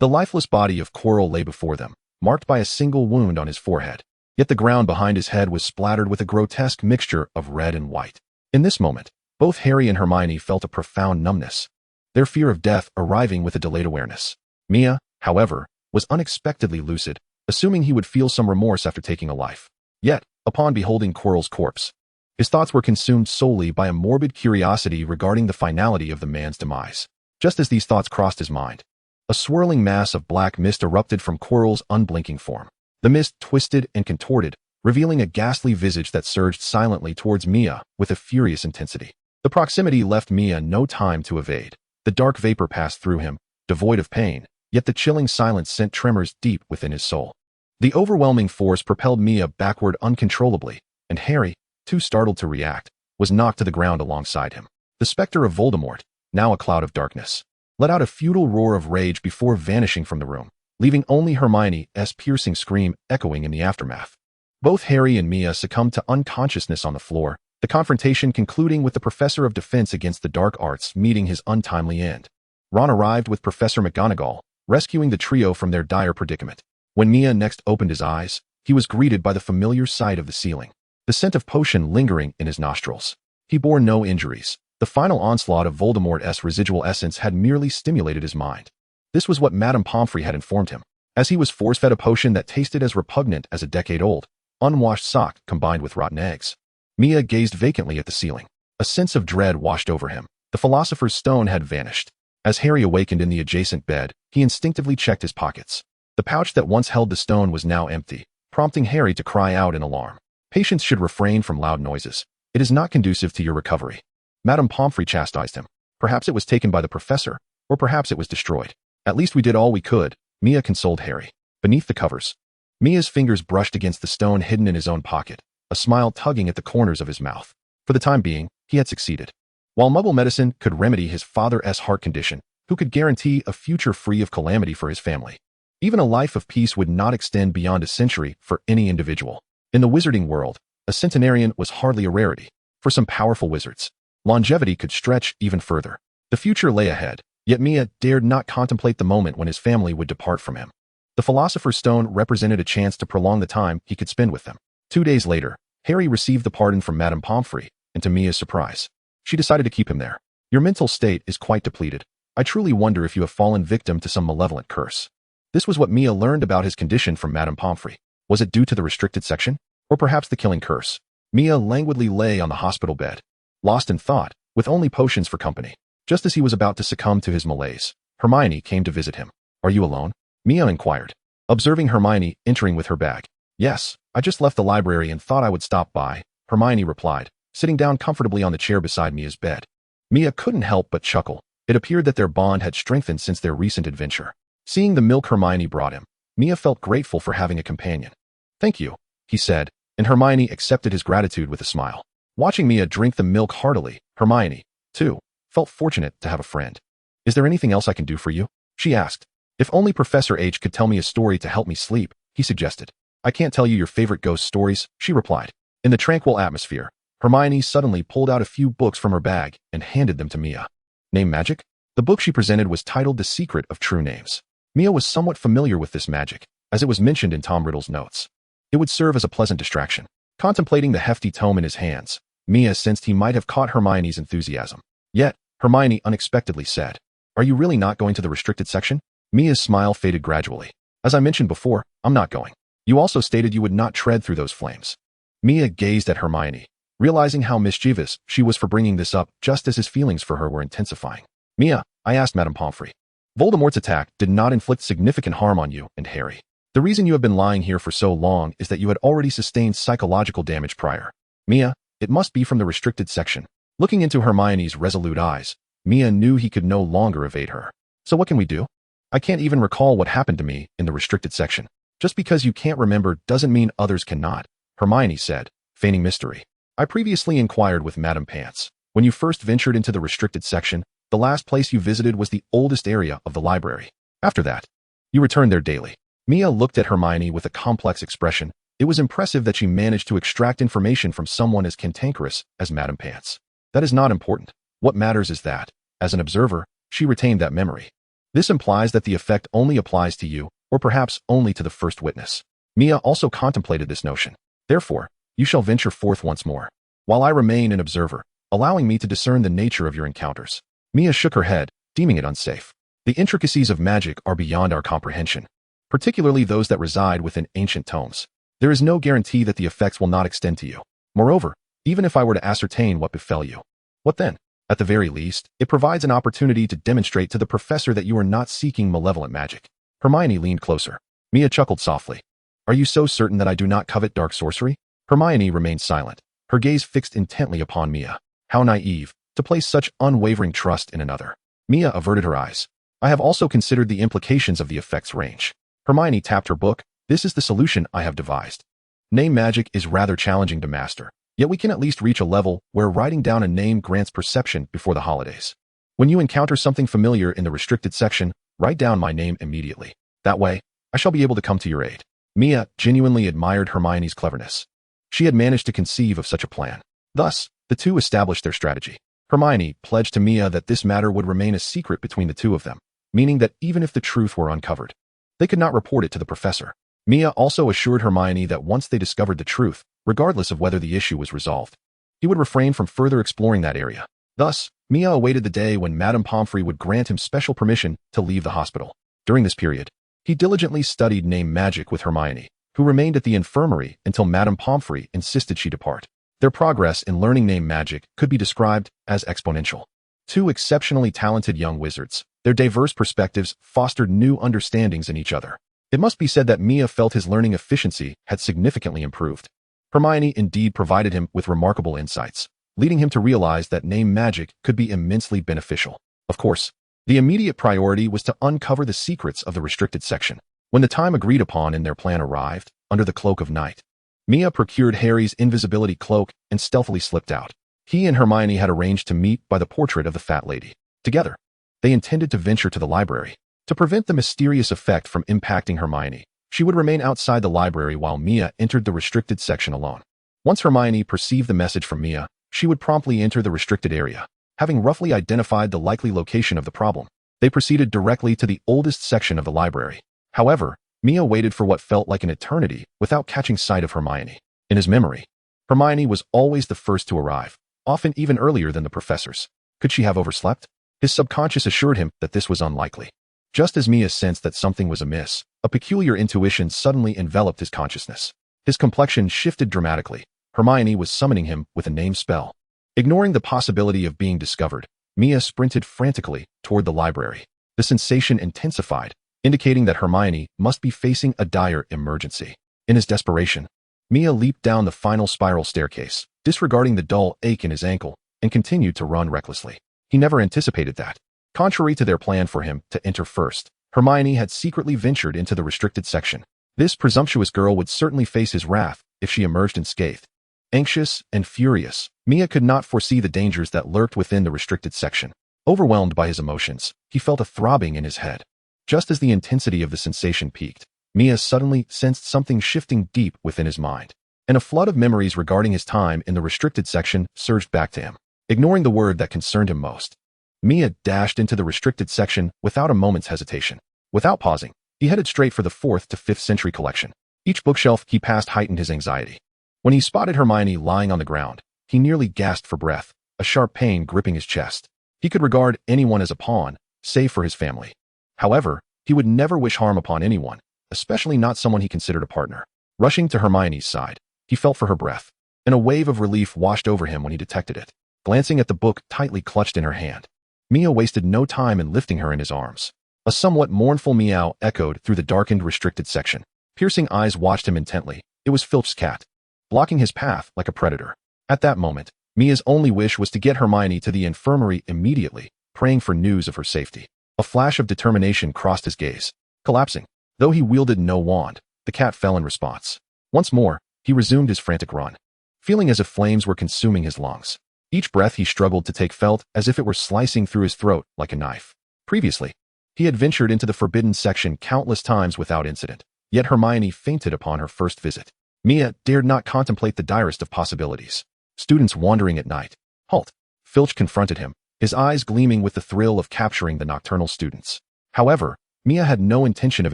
The lifeless body of Quirrell lay before them, marked by a single wound on his forehead. Yet the ground behind his head was splattered with a grotesque mixture of red and white. In this moment, both Harry and Hermione felt a profound numbness, their fear of death arriving with a delayed awareness. Mia, however, was unexpectedly lucid, assuming he would feel some remorse after taking a life. Yet, upon beholding Quirrell's corpse, his thoughts were consumed solely by a morbid curiosity regarding the finality of the man's demise. Just as these thoughts crossed his mind, a swirling mass of black mist erupted from Quirrell's unblinking form. The mist twisted and contorted, revealing a ghastly visage that surged silently towards Mia with a furious intensity. The proximity left Mia no time to evade. The dark vapor passed through him, devoid of pain, yet the chilling silence sent tremors deep within his soul. The overwhelming force propelled Mia backward uncontrollably, and Harry, too startled to react, was knocked to the ground alongside him. The specter of Voldemort, now a cloud of darkness, let out a futile roar of rage before vanishing from the room, leaving only Hermione's piercing scream echoing in the aftermath. Both Harry and Mia succumbed to unconsciousness on the floor, the confrontation concluding with the Professor of Defense against the Dark Arts meeting his untimely end. Ron arrived with Professor McGonagall, rescuing the trio from their dire predicament. When Mia next opened his eyes, he was greeted by the familiar sight of the ceiling, the scent of potion lingering in his nostrils. He bore no injuries. The final onslaught of Voldemort's residual essence had merely stimulated his mind. This was what Madame Pomfrey had informed him, as he was force-fed a potion that tasted as repugnant as a decade-old, unwashed sock combined with rotten eggs. Mia gazed vacantly at the ceiling. A sense of dread washed over him. The Philosopher's Stone had vanished. As Harry awakened in the adjacent bed, he instinctively checked his pockets. The pouch that once held the stone was now empty, prompting Harry to cry out in alarm. Patients should refrain from loud noises. It is not conducive to your recovery. Madame Pomfrey chastised him. Perhaps it was taken by the professor, or perhaps it was destroyed. At least we did all we could, Mia consoled Harry. Beneath the covers, Mia's fingers brushed against the stone hidden in his own pocket, a smile tugging at the corners of his mouth. For the time being, he had succeeded. While Muggle medicine could remedy his father's heart condition, who could guarantee a future free of calamity for his family? Even a life of peace would not extend beyond a century for any individual. In the wizarding world, a centenarian was hardly a rarity. For some powerful wizards, longevity could stretch even further. The future lay ahead, yet Mia dared not contemplate the moment when his family would depart from him. The Philosopher's Stone represented a chance to prolong the time he could spend with them. 2 days later, Harry received the pardon from Madame Pomfrey, and to Mia's surprise, she decided to keep him there. Your mental state is quite depleted. I truly wonder if you have fallen victim to some malevolent curse. This was what Mia learned about his condition from Madame Pomfrey. Was it due to the restricted section? Or perhaps the killing curse? Mia languidly lay on the hospital bed, lost in thought, with only potions for company. Just as he was about to succumb to his malaise, Hermione came to visit him. Are you alone? Mia inquired, observing Hermione entering with her bag. Yes, I just left the library and thought I would stop by, Hermione replied, sitting down comfortably on the chair beside Mia's bed. Mia couldn't help but chuckle. It appeared that their bond had strengthened since their recent adventure. Seeing the milk Hermione brought him, Mia felt grateful for having a companion. Thank you, he said, and Hermione accepted his gratitude with a smile. Watching Mia drink the milk heartily, Hermione, too, felt fortunate to have a friend. Is there anything else I can do for you? She asked. If only Professor H could tell me a story to help me sleep, he suggested. I can't tell you your favorite ghost stories, she replied. In the tranquil atmosphere, Hermione suddenly pulled out a few books from her bag and handed them to Mia. Name magic? The book she presented was titled The Secret of True Names. Mia was somewhat familiar with this magic, as it was mentioned in Tom Riddle's notes. It would serve as a pleasant distraction. Contemplating the hefty tome in his hands, Mia sensed he might have caught Hermione's enthusiasm. Yet, Hermione unexpectedly said, Are you really not going to the restricted section? Mia's smile faded gradually. As I mentioned before, I'm not going. You also stated you would not tread through those flames. Mia gazed at Hermione, realizing how mischievous she was for bringing this up just as his feelings for her were intensifying. "Mia," I asked Madame Pomfrey, "Voldemort's attack did not inflict significant harm on you and Harry. The reason you have been lying here for so long is that you had already sustained psychological damage prior." "Mia, it must be from the restricted section." Looking into Hermione's resolute eyes, Mia knew he could no longer evade her. "So what can we do? I can't even recall what happened to me in the restricted section." "Just because you can't remember doesn't mean others cannot," Hermione said, feigning mystery. "I previously inquired with Madame Pants. When you first ventured into the restricted section, the last place you visited was the oldest area of the library. After that, you returned there daily." Mia looked at Hermione with a complex expression. It was impressive that she managed to extract information from someone as cantankerous as Madame Pants. "That is not important. What matters is that, as an observer, she retained that memory. This implies that the effect only applies to you, or perhaps only to the first witness." Mia also contemplated this notion. "Therefore, you shall venture forth once more, while I remain an observer, allowing me to discern the nature of your encounters." Mia shook her head, deeming it unsafe. "The intricacies of magic are beyond our comprehension, particularly those that reside within ancient tomes. There is no guarantee that the effects will not extend to you. Moreover, even if I were to ascertain what befell you, what then? At the very least, it provides an opportunity to demonstrate to the professor that you are not seeking malevolent magic." Hermione leaned closer. Mia chuckled softly. "Are you so certain that I do not covet dark sorcery?" Hermione remained silent, her gaze fixed intently upon Mia. How naive, to place such unwavering trust in another. Mia averted her eyes. "I have also considered the implications of the effect's range." Hermione tapped her book. "This is the solution I have devised. Name magic is rather challenging to master, yet we can at least reach a level where writing down a name grants perception before the holidays. When you encounter something familiar in the restricted section, write down my name immediately. That way, I shall be able to come to your aid." Mia genuinely admired Hermione's cleverness. She had managed to conceive of such a plan. Thus, the two established their strategy. Hermione pledged to Mia that this matter would remain a secret between the two of them, meaning that even if the truth were uncovered, they could not report it to the professor. Mia also assured Hermione that once they discovered the truth, regardless of whether the issue was resolved, he would refrain from further exploring that area. Thus, Mia awaited the day when Madame Pomfrey would grant him special permission to leave the hospital. During this period, he diligently studied name magic with Hermione, who remained at the infirmary until Madame Pomfrey insisted she depart. Their progress in learning name magic could be described as exponential. Two exceptionally talented young wizards, their diverse perspectives fostered new understandings in each other. It must be said that Mia felt his learning efficiency had significantly improved. Hermione indeed provided him with remarkable insights, leading him to realize that name magic could be immensely beneficial. Of course, the immediate priority was to uncover the secrets of the restricted section. When the time agreed upon in their plan arrived, under the cloak of night, Mia procured Harry's invisibility cloak and stealthily slipped out. He and Hermione had arranged to meet by the portrait of the fat lady. Together, they intended to venture to the library. To prevent the mysterious effect from impacting Hermione, she would remain outside the library while Mia entered the restricted section alone. Once Hermione perceived the message from Mia, she would promptly enter the restricted area. Having roughly identified the likely location of the problem, they proceeded directly to the oldest section of the library. However, Mia waited for what felt like an eternity without catching sight of Hermione. In his memory, Hermione was always the first to arrive, often even earlier than the professors. Could she have overslept? His subconscious assured him that this was unlikely. Just as Mia sensed that something was amiss, a peculiar intuition suddenly enveloped his consciousness. His complexion shifted dramatically. Hermione was summoning him with a name spell. Ignoring the possibility of being discovered, Mia sprinted frantically toward the library. The sensation intensified, indicating that Hermione must be facing a dire emergency. In his desperation, Mia leaped down the final spiral staircase, disregarding the dull ache in his ankle, and continued to run recklessly. He never anticipated that, contrary to their plan for him to enter first, Hermione had secretly ventured into the restricted section. This presumptuous girl would certainly face his wrath if she emerged unscathed. Anxious and furious, Mia could not foresee the dangers that lurked within the restricted section. Overwhelmed by his emotions, he felt a throbbing in his head. Just as the intensity of the sensation peaked, Mia suddenly sensed something shifting deep within his mind, and a flood of memories regarding his time in the restricted section surged back to him. Ignoring the word that concerned him most, Mia dashed into the restricted section without a moment's hesitation. Without pausing, he headed straight for the 4th to 5th century collection. Each bookshelf he passed heightened his anxiety. When he spotted Hermione lying on the ground, he nearly gasped for breath, a sharp pain gripping his chest. He could regard anyone as a pawn, save for his family. However, he would never wish harm upon anyone, especially not someone he considered a partner. Rushing to Hermione's side, he felt for her breath. and a wave of relief washed over him when he detected it. Glancing at the book tightly clutched in her hand, Mia wasted no time in lifting her in his arms. A somewhat mournful meow echoed through the darkened, restricted section. Piercing eyes watched him intently. It was Filch's cat, blocking his path like a predator. At that moment, Mia's only wish was to get Hermione to the infirmary immediately, praying for news of her safety. A flash of determination crossed his gaze. Collapsing, though he wielded no wand, the cat fell in response. Once more, he resumed his frantic run, feeling as if flames were consuming his lungs. Each breath he struggled to take felt as if it were slicing through his throat like a knife. Previously, he had ventured into the forbidden section countless times without incident, yet Hermione fainted upon her first visit. Mia dared not contemplate the direst of possibilities. Students wandering at night. Halt! Filch confronted him, his eyes gleaming with the thrill of capturing the nocturnal students. However, Mia had no intention of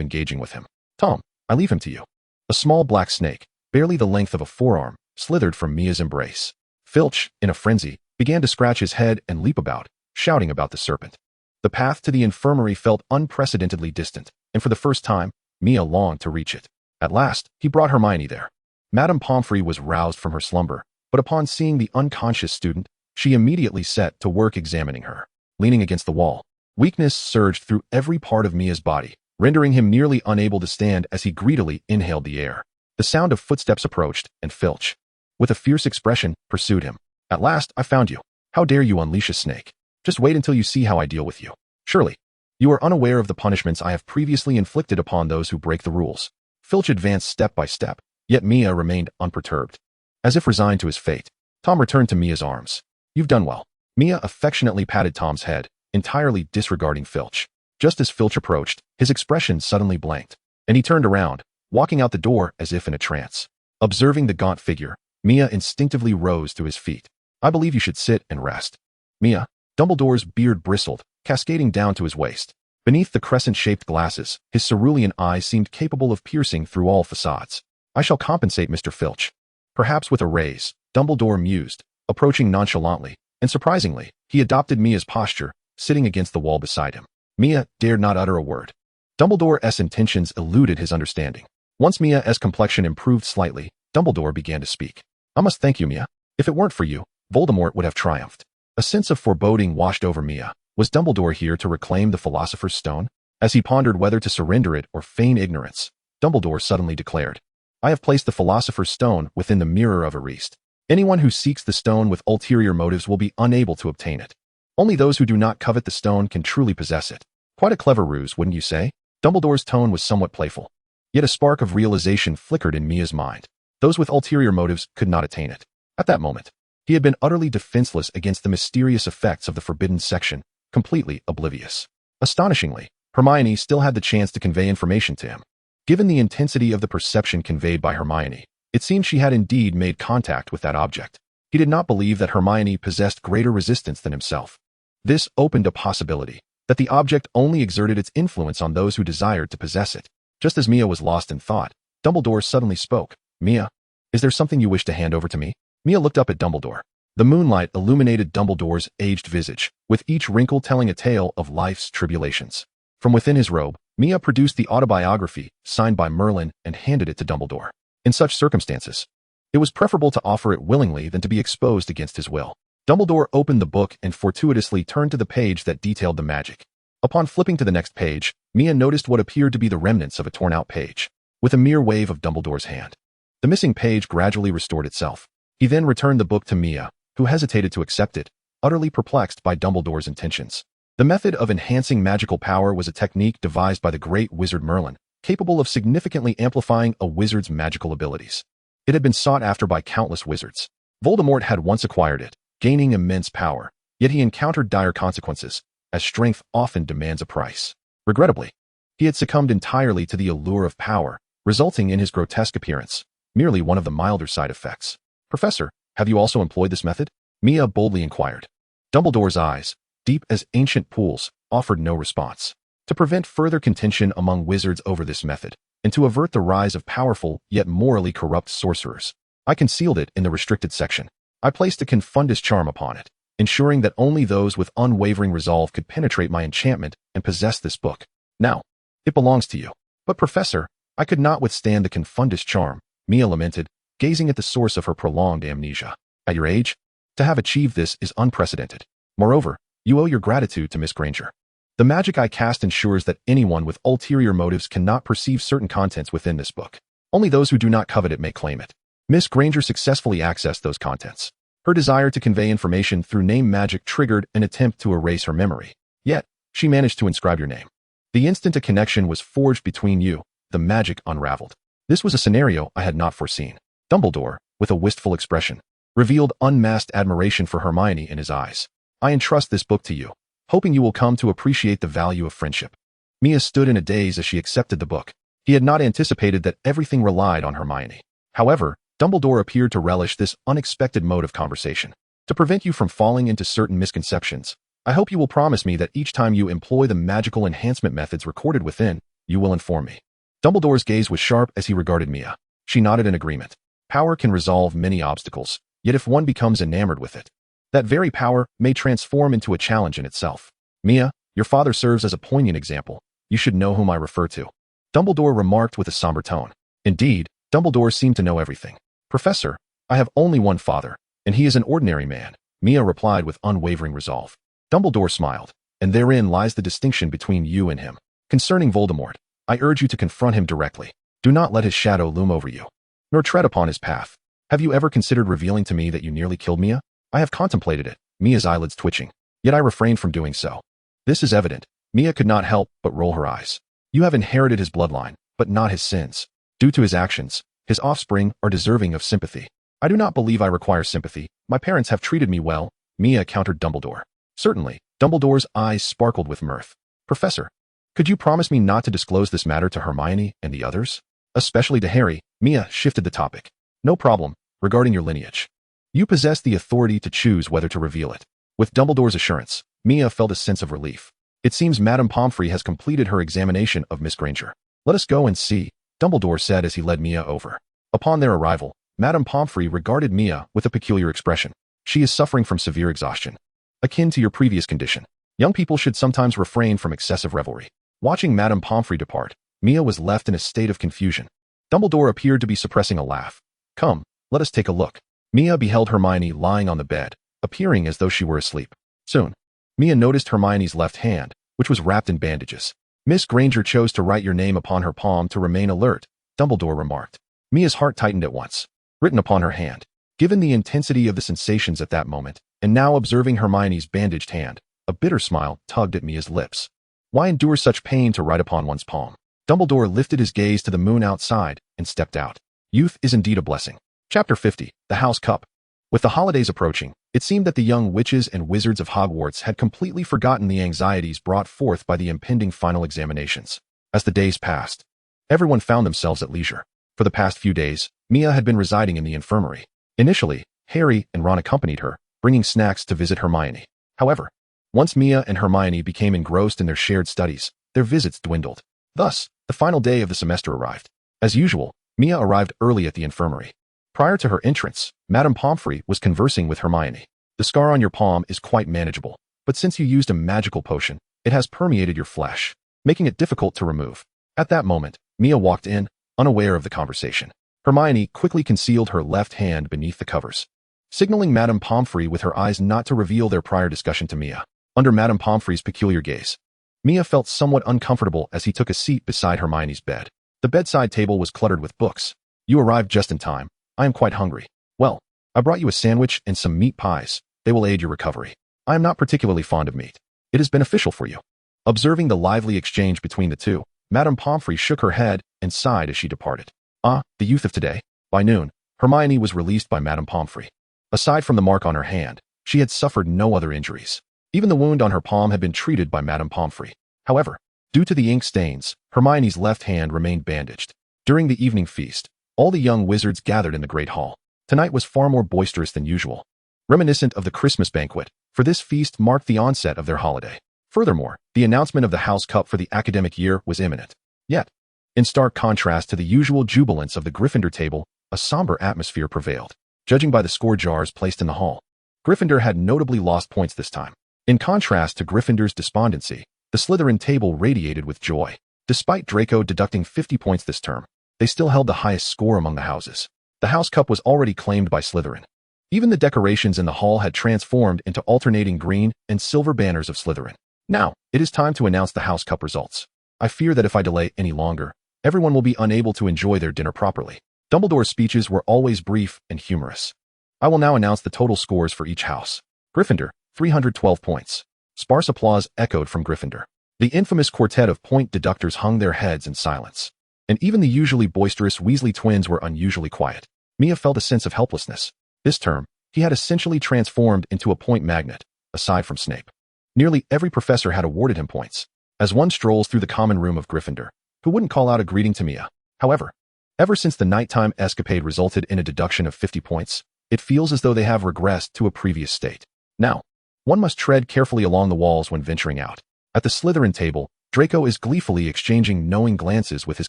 engaging with him. Tom, I leave him to you. A small black snake, barely the length of a forearm, slithered from Mia's embrace. Filch, in a frenzy, began to scratch his head and leap about, shouting about the serpent. The path to the infirmary felt unprecedentedly distant, and for the first time, Mia longed to reach it. At last, he brought Hermione there. Madame Pomfrey was roused from her slumber, but upon seeing the unconscious student, she immediately set to work examining her. Leaning against the wall, weakness surged through every part of Mia's body, rendering him nearly unable to stand as he greedily inhaled the air. The sound of footsteps approached, and Filch, with a fierce expression, pursued him. At last, I found you. How dare you unleash a snake? Just wait until you see how I deal with you. Surely, you are unaware of the punishments I have previously inflicted upon those who break the rules. Filch advanced step by step, yet Mia remained unperturbed. As if resigned to his fate, Tom returned to Mia's arms. You've done well. Mia affectionately patted Tom's head, entirely disregarding Filch. Just as Filch approached, his expression suddenly blanked, and he turned around, walking out the door as if in a trance. Observing the gaunt figure, Mia instinctively rose to his feet. I believe you should sit and rest. Mia. Dumbledore's beard bristled, cascading down to his waist. Beneath the crescent-shaped glasses, his cerulean eyes seemed capable of piercing through all facades. I shall compensate Mr. Filch. Perhaps with a raise, Dumbledore mused, approaching nonchalantly, and surprisingly, he adopted Mia's posture, sitting against the wall beside him. Mia dared not utter a word. Dumbledore's intentions eluded his understanding. Once Mia's complexion improved slightly, Dumbledore began to speak. I must thank you, Mia. If it weren't for you, Voldemort would have triumphed. A sense of foreboding washed over Mia. Was Dumbledore here to reclaim the Philosopher's Stone? As he pondered whether to surrender it or feign ignorance, Dumbledore suddenly declared, I have placed the Philosopher's Stone within the Mirror of Erist. Anyone who seeks the stone with ulterior motives will be unable to obtain it. Only those who do not covet the stone can truly possess it. Quite a clever ruse, wouldn't you say? Dumbledore's tone was somewhat playful. Yet a spark of realization flickered in Mia's mind. Those with ulterior motives could not attain it. At that moment, he had been utterly defenseless against the mysterious effects of the forbidden section, completely oblivious. Astonishingly, Hermione still had the chance to convey information to him. Given the intensity of the perception conveyed by Hermione, it seemed she had indeed made contact with that object. He did not believe that Hermione possessed greater resistance than himself. This opened a possibility that the object only exerted its influence on those who desired to possess it. Just as Mia was lost in thought, Dumbledore suddenly spoke. Mia, is there something you wish to hand over to me? Mia looked up at Dumbledore. The moonlight illuminated Dumbledore's aged visage, with each wrinkle telling a tale of life's tribulations. From within his robe, Mia produced the autobiography, signed by Merlin, and handed it to Dumbledore. In such circumstances, it was preferable to offer it willingly than to be exposed against his will. Dumbledore opened the book and fortuitously turned to the page that detailed the magic. Upon flipping to the next page, Mia noticed what appeared to be the remnants of a torn-out page. With a mere wave of Dumbledore's hand, the missing page gradually restored itself. He then returned the book to Mia, who hesitated to accept it, utterly perplexed by Dumbledore's intentions. The method of enhancing magical power was a technique devised by the great wizard Merlin, capable of significantly amplifying a wizard's magical abilities. It had been sought after by countless wizards. Voldemort had once acquired it, gaining immense power, yet he encountered dire consequences, as strength often demands a price. Regrettably, he had succumbed entirely to the allure of power, resulting in his grotesque appearance, merely one of the milder side effects. Professor, have you also employed this method? Mia boldly inquired. Dumbledore's eyes, deep as ancient pools, offered no response. To prevent further contention among wizards over this method, and to avert the rise of powerful yet morally corrupt sorcerers, I concealed it in the restricted section. I placed a confundus charm upon it, ensuring that only those with unwavering resolve could penetrate my enchantment and possess this book. Now, it belongs to you. But Professor, I could not withstand the confundus charm, Mia lamented, gazing at the source of her prolonged amnesia. At your age? To have achieved this is unprecedented. Moreover, you owe your gratitude to Miss Granger. The magic I cast ensures that anyone with ulterior motives cannot perceive certain contents within this book. Only those who do not covet it may claim it. Miss Granger successfully accessed those contents. Her desire to convey information through name magic triggered an attempt to erase her memory. Yet, she managed to inscribe your name. The instant a connection was forged between you, the magic unraveled. This was a scenario I had not foreseen. Dumbledore, with a wistful expression, revealed unmasked admiration for Hermione in his eyes. I entrust this book to you, hoping you will come to appreciate the value of friendship. Mia stood in a daze as she accepted the book. He had not anticipated that everything relied on Hermione. However, Dumbledore appeared to relish this unexpected mode of conversation. To prevent you from falling into certain misconceptions, I hope you will promise me that each time you employ the magical enhancement methods recorded within, you will inform me. Dumbledore's gaze was sharp as he regarded Mia. She nodded in agreement. Power can resolve many obstacles, yet if one becomes enamored with it, that very power may transform into a challenge in itself. Mia, your father serves as a poignant example. You should know whom I refer to. Dumbledore remarked with a somber tone. Indeed, Dumbledore seemed to know everything. Professor, I have only one father, and he is an ordinary man, Mia replied with unwavering resolve. Dumbledore smiled, and therein lies the distinction between you and him. Concerning Voldemort, I urge you to confront him directly. Do not let his shadow loom over you, nor tread upon his path. Have you ever considered revealing to me that you nearly killed Mia? I have contemplated it, Mia's eyelids twitching, yet I refrained from doing so. This is evident. Mia could not help but roll her eyes. You have inherited his bloodline, but not his sins. Due to his actions, his offspring are deserving of sympathy. I do not believe I require sympathy. My parents have treated me well, Mia countered Dumbledore. Certainly, Dumbledore's eyes sparkled with mirth. Professor, could you promise me not to disclose this matter to Hermione and the others? Especially to Harry, Mia shifted the topic. No problem, regarding your lineage. You possess the authority to choose whether to reveal it. With Dumbledore's assurance, Mia felt a sense of relief. It seems Madame Pomfrey has completed her examination of Miss Granger. Let us go and see, Dumbledore said as he led Mia over. Upon their arrival, Madame Pomfrey regarded Mia with a peculiar expression. She is suffering from severe exhaustion, akin to your previous condition. Young people should sometimes refrain from excessive revelry. Watching Madame Pomfrey depart, Mia was left in a state of confusion. Dumbledore appeared to be suppressing a laugh. Come, let us take a look. Mia beheld Hermione lying on the bed, appearing as though she were asleep. Soon, Mia noticed Hermione's left hand, which was wrapped in bandages. Miss Granger chose to write your name upon her palm to remain alert, Dumbledore remarked. Mia's heart tightened at once. Written upon her hand. Given the intensity of the sensations at that moment, and now observing Hermione's bandaged hand, a bitter smile tugged at Mia's lips. Why endure such pain to write upon one's palm? Dumbledore lifted his gaze to the moon outside and stepped out. Youth is indeed a blessing. Chapter 50, The House Cup. With the holidays approaching, it seemed that the young witches and wizards of Hogwarts had completely forgotten the anxieties brought forth by the impending final examinations. As the days passed, everyone found themselves at leisure. For the past few days, Mia had been residing in the infirmary. Initially, Harry and Ron accompanied her, bringing snacks to visit Hermione. However, once Mia and Hermione became engrossed in their shared studies, their visits dwindled. Thus, the final day of the semester arrived. As usual, Mia arrived early at the infirmary. Prior to her entrance, Madame Pomfrey was conversing with Hermione. The scar on your palm is quite manageable, but since you used a magical potion, it has permeated your flesh, making it difficult to remove. At that moment, Mia walked in, unaware of the conversation. Hermione quickly concealed her left hand beneath the covers, signaling Madame Pomfrey with her eyes not to reveal their prior discussion to Mia. Under Madame Pomfrey's peculiar gaze, Mia felt somewhat uncomfortable as he took a seat beside Hermione's bed. The bedside table was cluttered with books. You arrived just in time. I am quite hungry. Well, I brought you a sandwich and some meat pies. They will aid your recovery. I am not particularly fond of meat. It is beneficial for you. Observing the lively exchange between the two, Madame Pomfrey shook her head and sighed as she departed. Ah, the youth of today. By noon, Hermione was released by Madame Pomfrey. Aside from the mark on her hand, she had suffered no other injuries. Even the wound on her palm had been treated by Madame Pomfrey. However, due to the ink stains, Hermione's left hand remained bandaged. During the evening feast, all the young wizards gathered in the Great Hall. Tonight was far more boisterous than usual. Reminiscent of the Christmas banquet, for this feast marked the onset of their holiday. Furthermore, the announcement of the House Cup for the academic year was imminent. Yet, in stark contrast to the usual jubilance of the Gryffindor table, a somber atmosphere prevailed. Judging by the score jars placed in the hall, Gryffindor had notably lost points this time. In contrast to Gryffindor's despondency, the Slytherin table radiated with joy. Despite Draco deducting 50 points this term, they still held the highest score among the houses. The house cup was already claimed by Slytherin. Even the decorations in the hall had transformed into alternating green and silver banners of Slytherin. Now, it is time to announce the house cup results. I fear that if I delay any longer, everyone will be unable to enjoy their dinner properly. Dumbledore's speeches were always brief and humorous. I will now announce the total scores for each house. Gryffindor, 312 points. Sparse applause echoed from Gryffindor. The infamous quartet of point deductors hung their heads in silence. And even the usually boisterous Weasley twins were unusually quiet. Mia felt a sense of helplessness. This term, he had essentially transformed into a point magnet, aside from Snape. Nearly every professor had awarded him points. As one strolls through the common room of Gryffindor, who wouldn't call out a greeting to Mia? However, ever since the nighttime escapade resulted in a deduction of 50 points, it feels as though they have regressed to a previous state. Now, one must tread carefully along the walls when venturing out. At the Slytherin table, Draco is gleefully exchanging knowing glances with his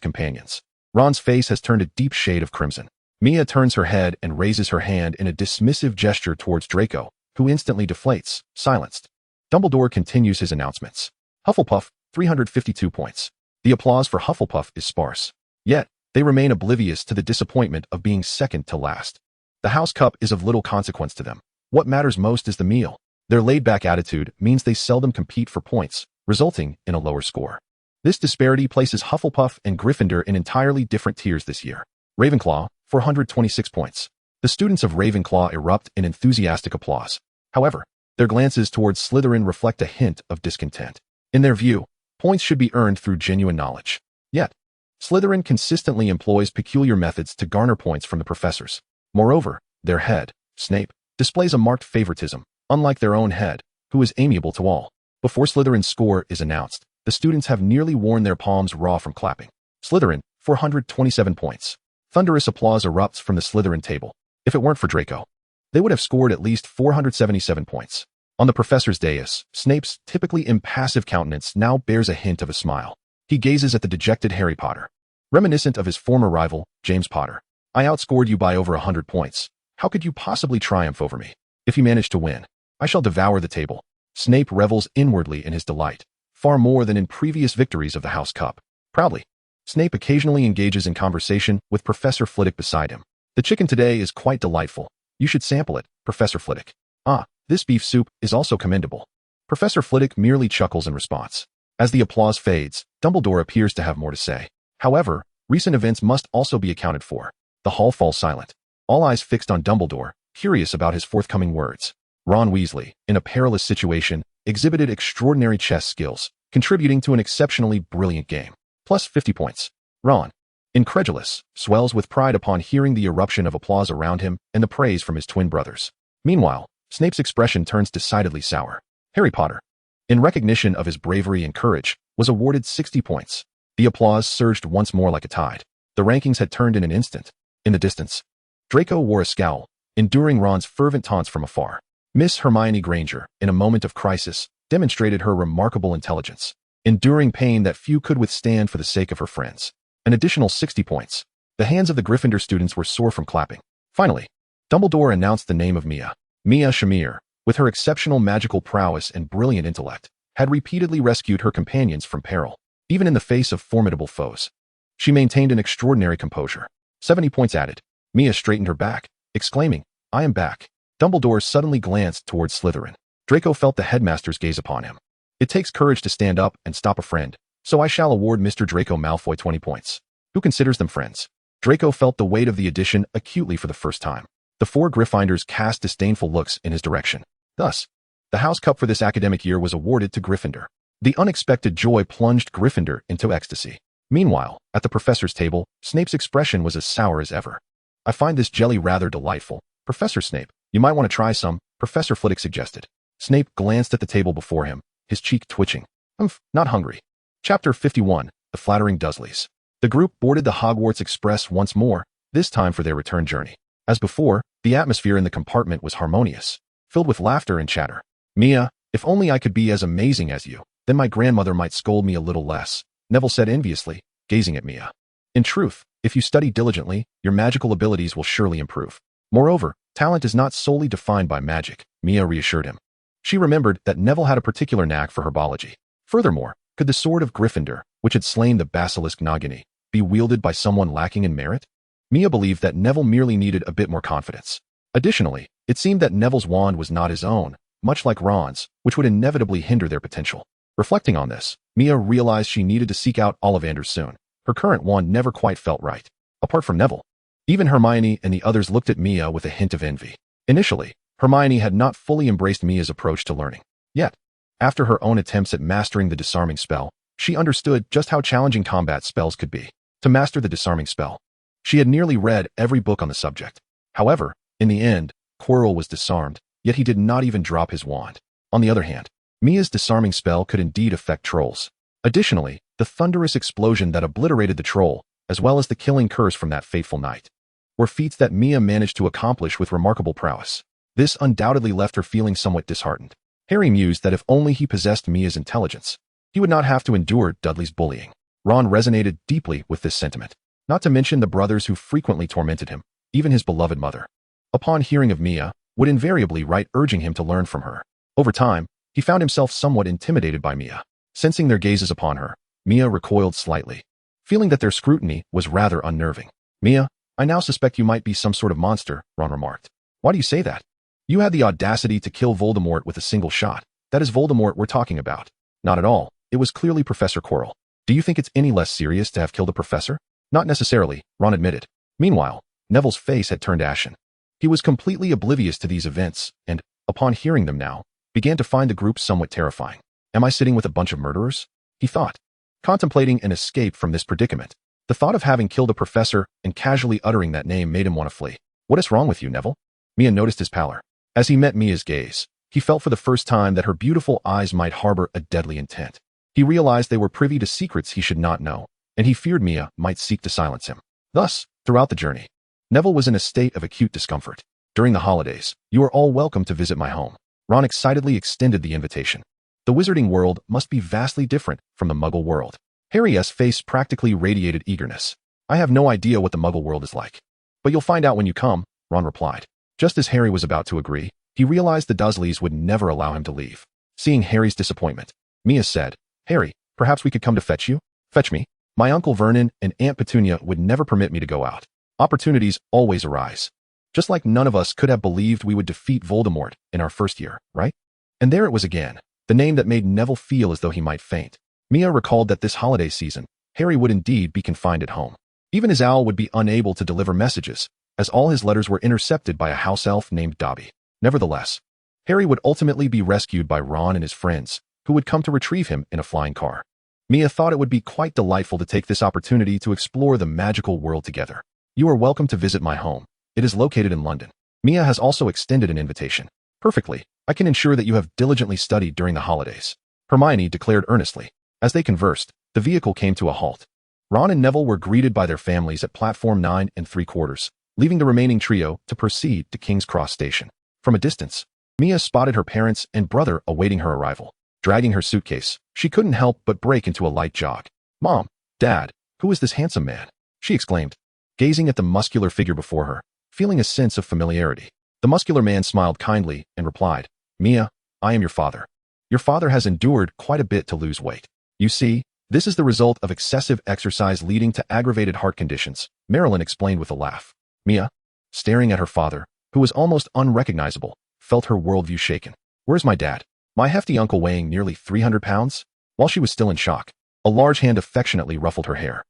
companions. Ron's face has turned a deep shade of crimson. Mia turns her head and raises her hand in a dismissive gesture towards Draco, who instantly deflates, silenced. Dumbledore continues his announcements. Hufflepuff, 352 points. The applause for Hufflepuff is sparse. Yet, they remain oblivious to the disappointment of being second to last. The house cup is of little consequence to them. What matters most is the meal. Their laid-back attitude means they seldom compete for points, resulting in a lower score. This disparity places Hufflepuff and Gryffindor in entirely different tiers this year. Ravenclaw, 426 points. The students of Ravenclaw erupt in enthusiastic applause. However, their glances towards Slytherin reflect a hint of discontent. In their view, points should be earned through genuine knowledge. Yet, Slytherin consistently employs peculiar methods to garner points from the professors. Moreover, their head, Snape, displays a marked favoritism, unlike their own head, who is amiable to all. Before Slytherin's score is announced, the students have nearly worn their palms raw from clapping. Slytherin, 427 points. Thunderous applause erupts from the Slytherin table. If it weren't for Draco, they would have scored at least 477 points. On the professor's dais, Snape's typically impassive countenance now bears a hint of a smile. He gazes at the dejected Harry Potter. Reminiscent of his former rival, James Potter. I outscored you by over 100 points. How could you possibly triumph over me? If you manage to win, I shall devour the table. Snape revels inwardly in his delight, far more than in previous victories of the House Cup. Proudly, Snape occasionally engages in conversation with Professor Flitwick beside him. The chicken today is quite delightful. You should sample it, Professor Flitwick. Ah, this beef soup is also commendable. Professor Flitwick merely chuckles in response. As the applause fades, Dumbledore appears to have more to say. However, recent events must also be accounted for. The hall falls silent. All eyes fixed on Dumbledore, curious about his forthcoming words. Ron Weasley, in a perilous situation, exhibited extraordinary chess skills, contributing to an exceptionally brilliant game. Plus 50 points. Ron, incredulous, swells with pride upon hearing the eruption of applause around him and the praise from his twin brothers. Meanwhile, Snape's expression turns decidedly sour. Harry Potter, in recognition of his bravery and courage, was awarded 60 points. The applause surged once more like a tide. The rankings had turned in an instant. In the distance, Draco wore a scowl, enduring Ron's fervent taunts from afar. Miss Hermione Granger, in a moment of crisis, demonstrated her remarkable intelligence, enduring pain that few could withstand for the sake of her friends. An additional 60 points. The hands of the Gryffindor students were sore from clapping. Finally, Dumbledore announced the name of Mia. Mia Shamir, with her exceptional magical prowess and brilliant intellect, had repeatedly rescued her companions from peril, even in the face of formidable foes. She maintained an extraordinary composure. 70 points added. Mia straightened her back, exclaiming, "I am back." Dumbledore suddenly glanced towards Slytherin. Draco felt the headmaster's gaze upon him. It takes courage to stand up and stop a friend, so I shall award Mr. Draco Malfoy 20 points. Who considers them friends? Draco felt the weight of the addition acutely for the first time. The four Gryffindors cast disdainful looks in his direction. Thus, the House Cup for this academic year was awarded to Gryffindor. The unexpected joy plunged Gryffindor into ecstasy. Meanwhile, at the professor's table, Snape's expression was as sour as ever. I find this jelly rather delightful. Professor Snape, you might want to try some, Professor Flitwick suggested. Snape glanced at the table before him, his cheek twitching. Not hungry. Chapter 51, The Flattering Dursleys. The group boarded the Hogwarts Express once more, this time for their return journey. As before, the atmosphere in the compartment was harmonious, filled with laughter and chatter. Mia, if only I could be as amazing as you, then my grandmother might scold me a little less, Neville said enviously, gazing at Mia. In truth, if you study diligently, your magical abilities will surely improve. Moreover, talent is not solely defined by magic, Mia reassured him. She remembered that Neville had a particular knack for herbology. Furthermore, could the sword of Gryffindor, which had slain the basilisk Nagini, be wielded by someone lacking in merit? Mia believed that Neville merely needed a bit more confidence. Additionally, it seemed that Neville's wand was not his own, much like Ron's, which would inevitably hinder their potential. Reflecting on this, Mia realized she needed to seek out Ollivander soon. Her current wand never quite felt right. Apart from Neville, even Hermione and the others looked at Mia with a hint of envy. Initially, Hermione had not fully embraced Mia's approach to learning. Yet, after her own attempts at mastering the disarming spell, she understood just how challenging combat spells could be. To master the disarming spell, she had nearly read every book on the subject. However, in the end, Quirrell was disarmed, yet he did not even drop his wand. On the other hand, Mia's disarming spell could indeed affect trolls. Additionally, the thunderous explosion that obliterated the troll, as well as the killing curse from that fateful night, were feats that Mia managed to accomplish with remarkable prowess. This undoubtedly left her feeling somewhat disheartened. Harry mused that if only he possessed Mia's intelligence, he would not have to endure Dudley's bullying. Ron resonated deeply with this sentiment, not to mention the brothers who frequently tormented him, even his beloved mother. Upon hearing of Mia, would invariably write urging him to learn from her. Over time, he found himself somewhat intimidated by Mia. Sensing their gazes upon her, Mia recoiled slightly, feeling that their scrutiny was rather unnerving. Mia, I now suspect you might be some sort of monster, Ron remarked. Why do you say that? You had the audacity to kill Voldemort with a single shot. That is Voldemort we're talking about. Not at all. It was clearly Professor Quirrell. Do you think it's any less serious to have killed a professor? Not necessarily, Ron admitted. Meanwhile, Neville's face had turned ashen. He was completely oblivious to these events, and, upon hearing them now, began to find the group somewhat terrifying. Am I sitting with a bunch of murderers? He thought, contemplating an escape from this predicament. The thought of having killed a professor and casually uttering that name made him want to flee. What is wrong with you, Neville? Mia noticed his pallor. As he met Mia's gaze, he felt for the first time that her beautiful eyes might harbor a deadly intent. He realized they were privy to secrets he should not know, and he feared Mia might seek to silence him. Thus, throughout the journey, Neville was in a state of acute discomfort. During the holidays, you are all welcome to visit my home. Ron excitedly extended the invitation. The Wizarding World must be vastly different from the Muggle world. Harry's face practically radiated eagerness. I have no idea what the Muggle world is like. But you'll find out when you come, Ron replied. Just as Harry was about to agree, he realized the Dursleys would never allow him to leave. Seeing Harry's disappointment, Mia said, Harry, perhaps we could come to fetch you? Fetch me? My Uncle Vernon and Aunt Petunia would never permit me to go out. Opportunities always arise. Just like none of us could have believed we would defeat Voldemort in our first year, right? And there it was again, the name that made Neville feel as though he might faint. Mia recalled that this holiday season, Harry would indeed be confined at home. Even his owl would be unable to deliver messages, as all his letters were intercepted by a house elf named Dobby. Nevertheless, Harry would ultimately be rescued by Ron and his friends, who would come to retrieve him in a flying car. Mia thought it would be quite delightful to take this opportunity to explore the magical world together. You are welcome to visit my home. It is located in London. Mia has also extended an invitation. Perfectly. I can ensure that you have diligently studied during the holidays, Hermione declared earnestly. As they conversed, the vehicle came to a halt. Ron and Neville were greeted by their families at platform 9 3/4, leaving the remaining trio to proceed to King's Cross Station. From a distance, Mia spotted her parents and brother awaiting her arrival. Dragging her suitcase, she couldn't help but break into a light jog. Mom, Dad, who is this handsome man? She exclaimed, gazing at the muscular figure before her, feeling a sense of familiarity. The muscular man smiled kindly and replied, Mia, I am your father. Your father has endured quite a bit to lose weight. You see, this is the result of excessive exercise leading to aggravated heart conditions, Marilyn explained with a laugh. Mia, staring at her father, who was almost unrecognizable, felt her worldview shaken. Where's my dad? My hefty uncle weighing nearly 300 pounds? While she was still in shock, a large hand affectionately ruffled her hair.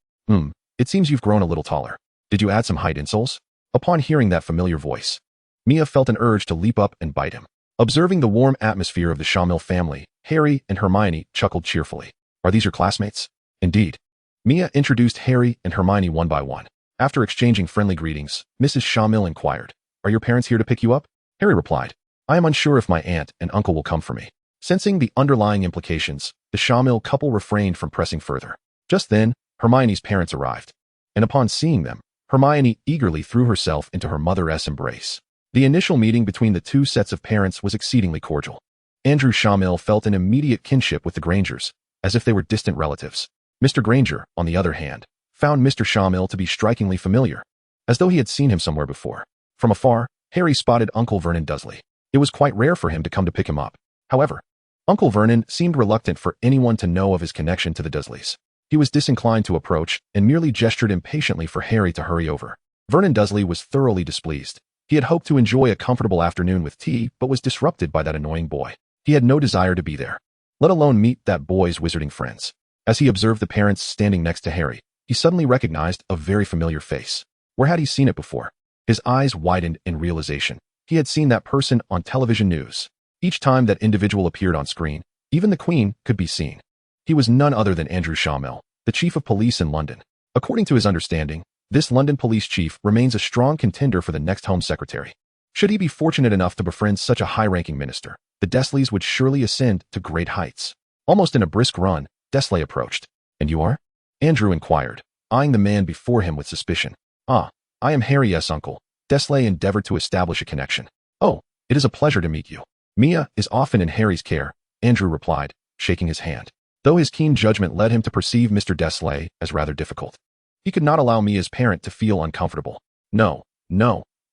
It seems you've grown a little taller. Did you add some height insoles? Upon hearing that familiar voice, Mia felt an urge to leap up and bite him. Observing the warm atmosphere of the Shamil family, Harry and Hermione chuckled cheerfully. Are these your classmates? Indeed. Mia introduced Harry and Hermione one by one. After exchanging friendly greetings, Mrs. Shamil inquired, Are your parents here to pick you up? Harry replied, I am unsure if my aunt and uncle will come for me. Sensing the underlying implications, the Shamil couple refrained from pressing further. Just then, Hermione's parents arrived. And upon seeing them, Hermione eagerly threw herself into her mother's embrace. The initial meeting between the two sets of parents was exceedingly cordial. Andrew Shamil felt an immediate kinship with the Grangers, as if they were distant relatives. Mr. Granger, on the other hand, found Mr. Shamil to be strikingly familiar, as though he had seen him somewhere before. From afar, Harry spotted Uncle Vernon Dursley. It was quite rare for him to come to pick him up. However, Uncle Vernon seemed reluctant for anyone to know of his connection to the Dursleys. He was disinclined to approach and merely gestured impatiently for Harry to hurry over. Vernon Dursley was thoroughly displeased. He had hoped to enjoy a comfortable afternoon with tea, but was disrupted by that annoying boy. He had no desire to be there, let alone meet that boy's wizarding friends. As he observed the parents standing next to Harry, he suddenly recognized a very familiar face. Where had he seen it before? His eyes widened in realization. He had seen that person on television news. Each time that individual appeared on screen, even the Queen could be seen. He was none other than Andrew Schaumel, the chief of police in London. According to his understanding, this London police chief remains a strong contender for the next Home Secretary. Should he be fortunate enough to befriend such a high-ranking minister, the Dursleys would surely ascend to great heights. Almost in a brisk run, Dursley approached. "And you are?" Andrew inquired, eyeing the man before him with suspicion. "Ah, I am Harry's uncle." Dursley endeavored to establish a connection. "Oh, it is a pleasure to meet you. Mia is often in Harry's care," Andrew replied, shaking his hand. Though his keen judgment led him to perceive Mr. Dursley as rather difficult. He could not allow Mia's parent to feel uncomfortable. No,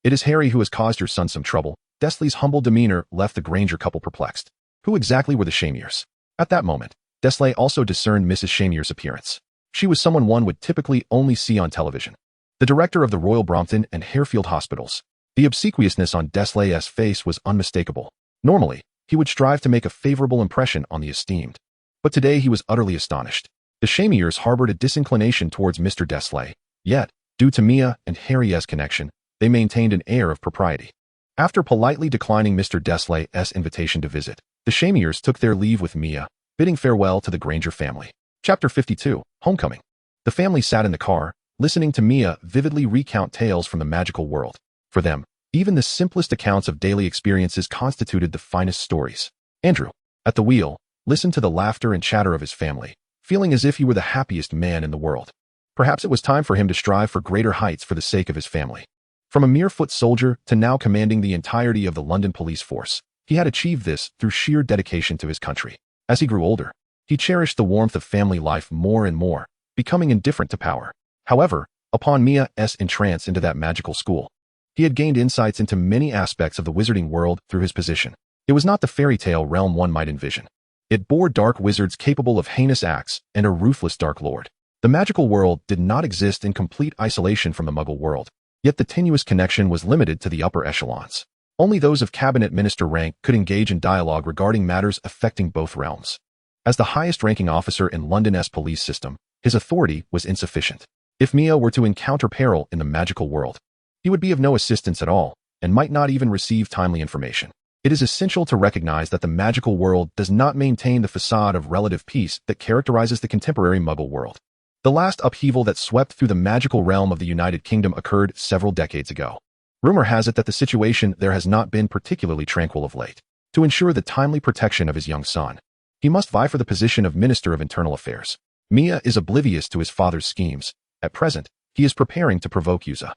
it is Harry who has caused your son some trouble." Dursley's humble demeanor left the Granger couple perplexed. Who exactly were the Shamers? At that moment, Dursley also discerned Mrs. Shamer's appearance. She was someone one would typically only see on television. The director of the Royal Brompton and Harefield Hospitals. The obsequiousness on Dursley's face was unmistakable. Normally, he would strive to make a favorable impression on the esteemed. But today he was utterly astonished. The Shamers harbored a disinclination towards Mr. Dursley, yet, due to Mia and Harry's connection, they maintained an air of propriety. After politely declining Mr. Dursley's invitation to visit, the Shamers took their leave with Mia, bidding farewell to the Granger family. Chapter 52, Homecoming. The family sat in the car, listening to Mia vividly recount tales from the magical world. For them, even the simplest accounts of daily experiences constituted the finest stories. Andrew, at the wheel, listened to the laughter and chatter of his family, feeling as if he were the happiest man in the world. Perhaps it was time for him to strive for greater heights for the sake of his family. From a mere foot soldier to now commanding the entirety of the London police force, he had achieved this through sheer dedication to his country. As he grew older, he cherished the warmth of family life more and more, becoming indifferent to power. However, upon Mia's entrance into that magical school, he had gained insights into many aspects of the wizarding world through his position. It was not the fairy tale realm one might envision. It bore dark wizards capable of heinous acts and a ruthless Dark Lord. The magical world did not exist in complete isolation from the Muggle world, yet the tenuous connection was limited to the upper echelons. Only those of cabinet minister rank could engage in dialogue regarding matters affecting both realms. As the highest-ranking officer in London's police system, his authority was insufficient. If Mia were to encounter peril in the magical world, he would be of no assistance at all, and might not even receive timely information. It is essential to recognize that the magical world does not maintain the facade of relative peace that characterizes the contemporary Muggle world. The last upheaval that swept through the magical realm of the United Kingdom occurred several decades ago. Rumor has it that the situation there has not been particularly tranquil of late. To ensure the timely protection of his young son, he must vie for the position of Minister of Internal Affairs. Mia is oblivious to his father's schemes. At present, he is preparing to provoke Yuza.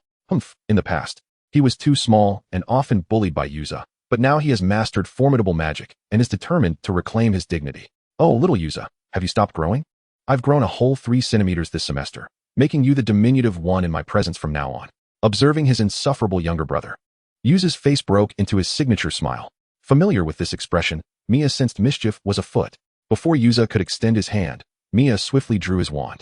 In the past, he was too small and often bullied by Yuza, but now he has mastered formidable magic and is determined to reclaim his dignity. "Oh, little Yuza, have you stopped growing? I've grown a whole 3 centimeters this semester, making you the diminutive one in my presence from now on." Observing his insufferable younger brother, Yuza's face broke into his signature smile. Familiar with this expression, Mia sensed mischief was afoot. Before Yuza could extend his hand, Mia swiftly drew his wand.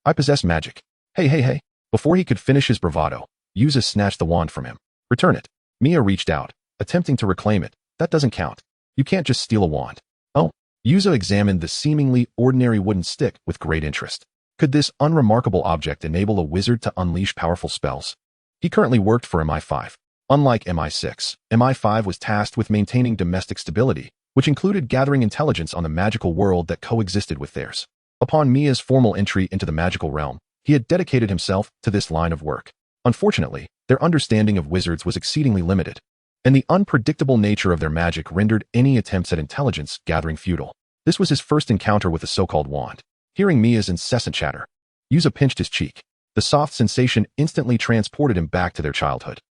I possess magic. Hey. Before he could finish his bravado, Yuza snatched the wand from him. "Return it." Mia reached out, attempting to reclaim it. "That doesn't count. You can't just steal a wand." "Oh." Yuza examined the seemingly ordinary wooden stick with great interest. Could this unremarkable object enable a wizard to unleash powerful spells? He currently worked for MI5. Unlike MI6, MI5 was tasked with maintaining domestic stability, which included gathering intelligence on the magical world that coexisted with theirs. Upon Mia's formal entry into the magical realm, he had dedicated himself to this line of work. Unfortunately, their understanding of wizards was exceedingly limited, and the unpredictable nature of their magic rendered any attempts at intelligence gathering futile. This was his first encounter with the so-called wand. Hearing Mia's incessant chatter, Yuza pinched his cheek. The soft sensation instantly transported him back to their childhood.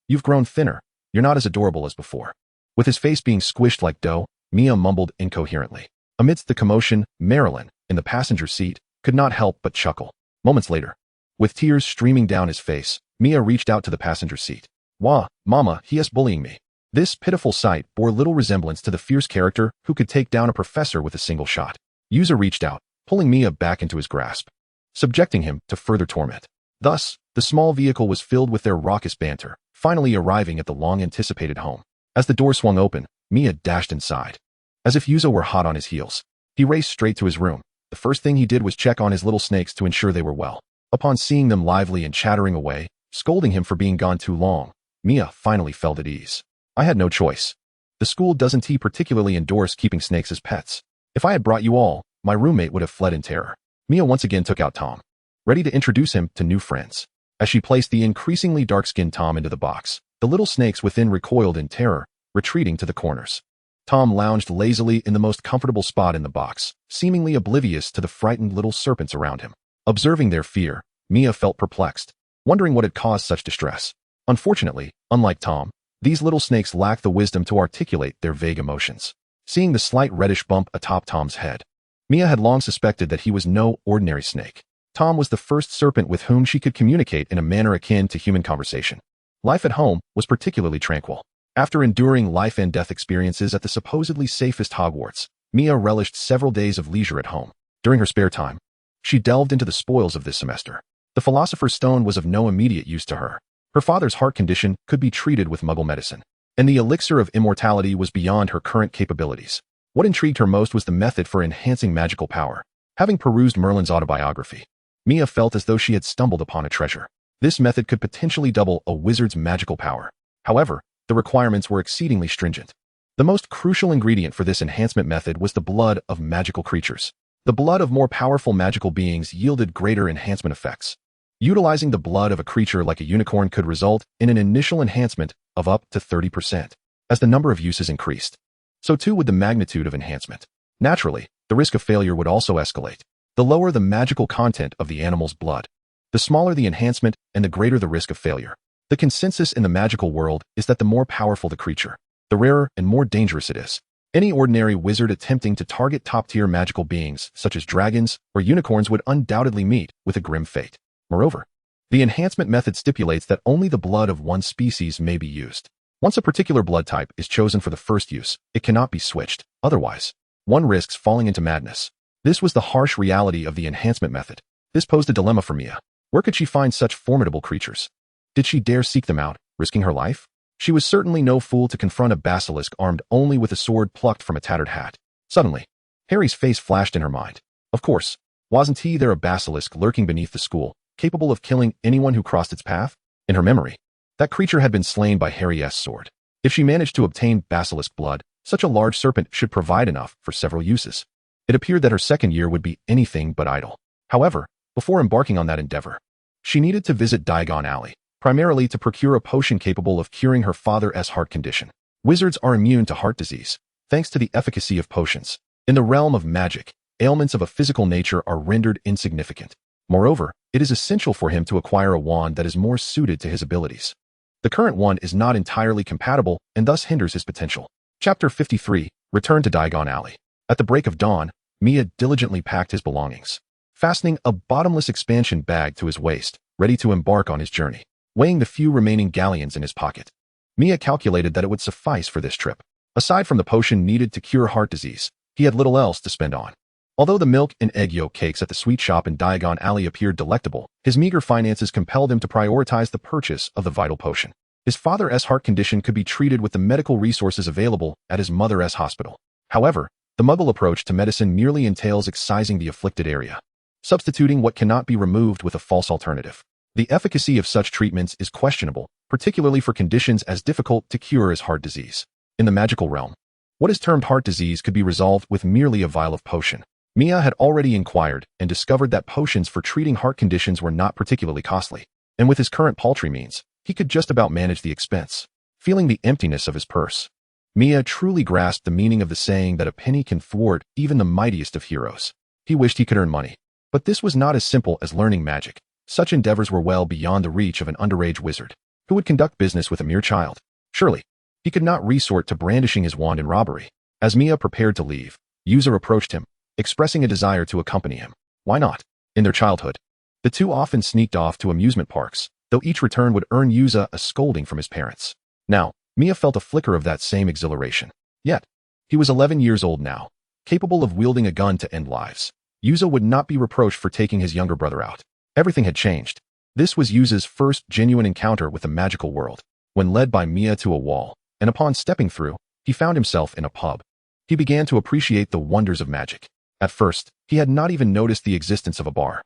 You've grown thinner. You're not as adorable as before." With his face being squished like dough, Mia mumbled incoherently. Amidst the commotion, Marilyn, in the passenger seat, could not help but chuckle. Moments later, with tears streaming down his face, Mia reached out to the passenger seat. "Wah, Mama, he is bullying me." This pitiful sight bore little resemblance to the fierce character who could take down a professor with a single shot. Yuza reached out, pulling Mia back into his grasp, subjecting him to further torment. Thus, The small vehicle was filled with their raucous banter, finally arriving at the long-anticipated home. As the door swung open, Mia dashed inside. As if Yuzo were hot on his heels, he raced straight to his room. The first thing he did was check on his little snakes to ensure they were well. Upon seeing them lively and chattering away, scolding him for being gone too long, Mia finally felt at ease. I had no choice. The school doesn't particularly endorse keeping snakes as pets. If I had brought you all, my roommate would have fled in terror. Mia once again took out Tom, ready to introduce him to new friends. As she placed the increasingly dark-skinned Tom into the box, the little snakes within recoiled in terror, retreating to the corners. Tom lounged lazily in the most comfortable spot in the box, seemingly oblivious to the frightened little serpents around him. Observing their fear, Mia felt perplexed, wondering what had caused such distress. Unfortunately, unlike Tom, these little snakes lacked the wisdom to articulate their vague emotions. Seeing the slight reddish bump atop Tom's head, Mia had long suspected that he was no ordinary snake. Tom was the first serpent with whom she could communicate in a manner akin to human conversation. Life at home was particularly tranquil. After enduring life-and-death experiences at the supposedly safest Hogwarts, Mia relished several days of leisure at home. During her spare time, she delved into the spoils of this semester. The Philosopher's Stone was of no immediate use to her. Her father's heart condition could be treated with Muggle medicine, and the elixir of immortality was beyond her current capabilities. What intrigued her most was the method for enhancing magical power. Having perused Merlin's autobiography, Mia felt as though she had stumbled upon a treasure. This method could potentially double a wizard's magical power. However, the requirements were exceedingly stringent. The most crucial ingredient for this enhancement method was the blood of magical creatures. The blood of more powerful magical beings yielded greater enhancement effects. Utilizing the blood of a creature like a unicorn could result in an initial enhancement of up to 30%. As the number of uses increased, so too would the magnitude of enhancement. Naturally, the risk of failure would also escalate. The lower the magical content of the animal's blood, the smaller the enhancement and the greater the risk of failure. The consensus in the magical world is that the more powerful the creature, the rarer and more dangerous it is. Any ordinary wizard attempting to target top-tier magical beings, such as dragons or unicorns, would undoubtedly meet with a grim fate. Moreover, the enhancement method stipulates that only the blood of one species may be used. Once a particular blood type is chosen for the first use, it cannot be switched. Otherwise, one risks falling into madness. This was the harsh reality of the enhancement method. This posed a dilemma for Mia. Where could she find such formidable creatures? Did she dare seek them out, risking her life? She was certainly no fool to confront a basilisk armed only with a sword plucked from a tattered hat. Suddenly, Harry's face flashed in her mind. Of course, wasn't he there a basilisk lurking beneath the school, capable of killing anyone who crossed its path? In her memory, that creature had been slain by Harry's sword. If she managed to obtain basilisk blood, such a large serpent should provide enough for several uses. It appeared that her second year would be anything but idle. However, before embarking on that endeavor, she needed to visit Diagon Alley, primarily to procure a potion capable of curing her father's heart condition. Wizards are immune to heart disease, thanks to the efficacy of potions. In the realm of magic, ailments of a physical nature are rendered insignificant. Moreover, it is essential for him to acquire a wand that is more suited to his abilities. The current one is not entirely compatible and thus hinders his potential. Chapter 53, Return to Diagon Alley. At the break of dawn, Mia diligently packed his belongings, fastening a bottomless expansion bag to his waist, ready to embark on his journey. Weighing the few remaining galleons in his pocket, Mia calculated that it would suffice for this trip. Aside from the potion needed to cure heart disease, he had little else to spend on. Although the milk and egg yolk cakes at the sweet shop in Diagon Alley appeared delectable, his meager finances compelled him to prioritize the purchase of the vital potion. His father's heart condition could be treated with the medical resources available at his mother's hospital. However, the Muggle approach to medicine merely entails excising the afflicted area, substituting what cannot be removed with a false alternative. The efficacy of such treatments is questionable, particularly for conditions as difficult to cure as heart disease. In the magical realm, what is termed heart disease could be resolved with merely a vial of potion. Mia had already inquired and discovered that potions for treating heart conditions were not particularly costly, and with his current paltry means, he could just about manage the expense. Feeling the emptiness of his purse, Mia truly grasped the meaning of the saying that a penny can thwart even the mightiest of heroes. He wished he could earn money, but this was not as simple as learning magic. Such endeavors were well beyond the reach of an underage wizard, who would conduct business with a mere child. Surely, he could not resort to brandishing his wand in robbery. As Mia prepared to leave, Yuzo approached him, expressing a desire to accompany him. Why not? In their childhood, the two often sneaked off to amusement parks, though each return would earn Yuzo a scolding from his parents. Now, Mia felt a flicker of that same exhilaration. Yet, he was 11 years old now, capable of wielding a gun to end lives. Yuzo would not be reproached for taking his younger brother out. Everything had changed. This was Yuza's first genuine encounter with the magical world, when led by Mia to a wall, and upon stepping through, he found himself in a pub. He began to appreciate the wonders of magic. At first, he had not even noticed the existence of a bar.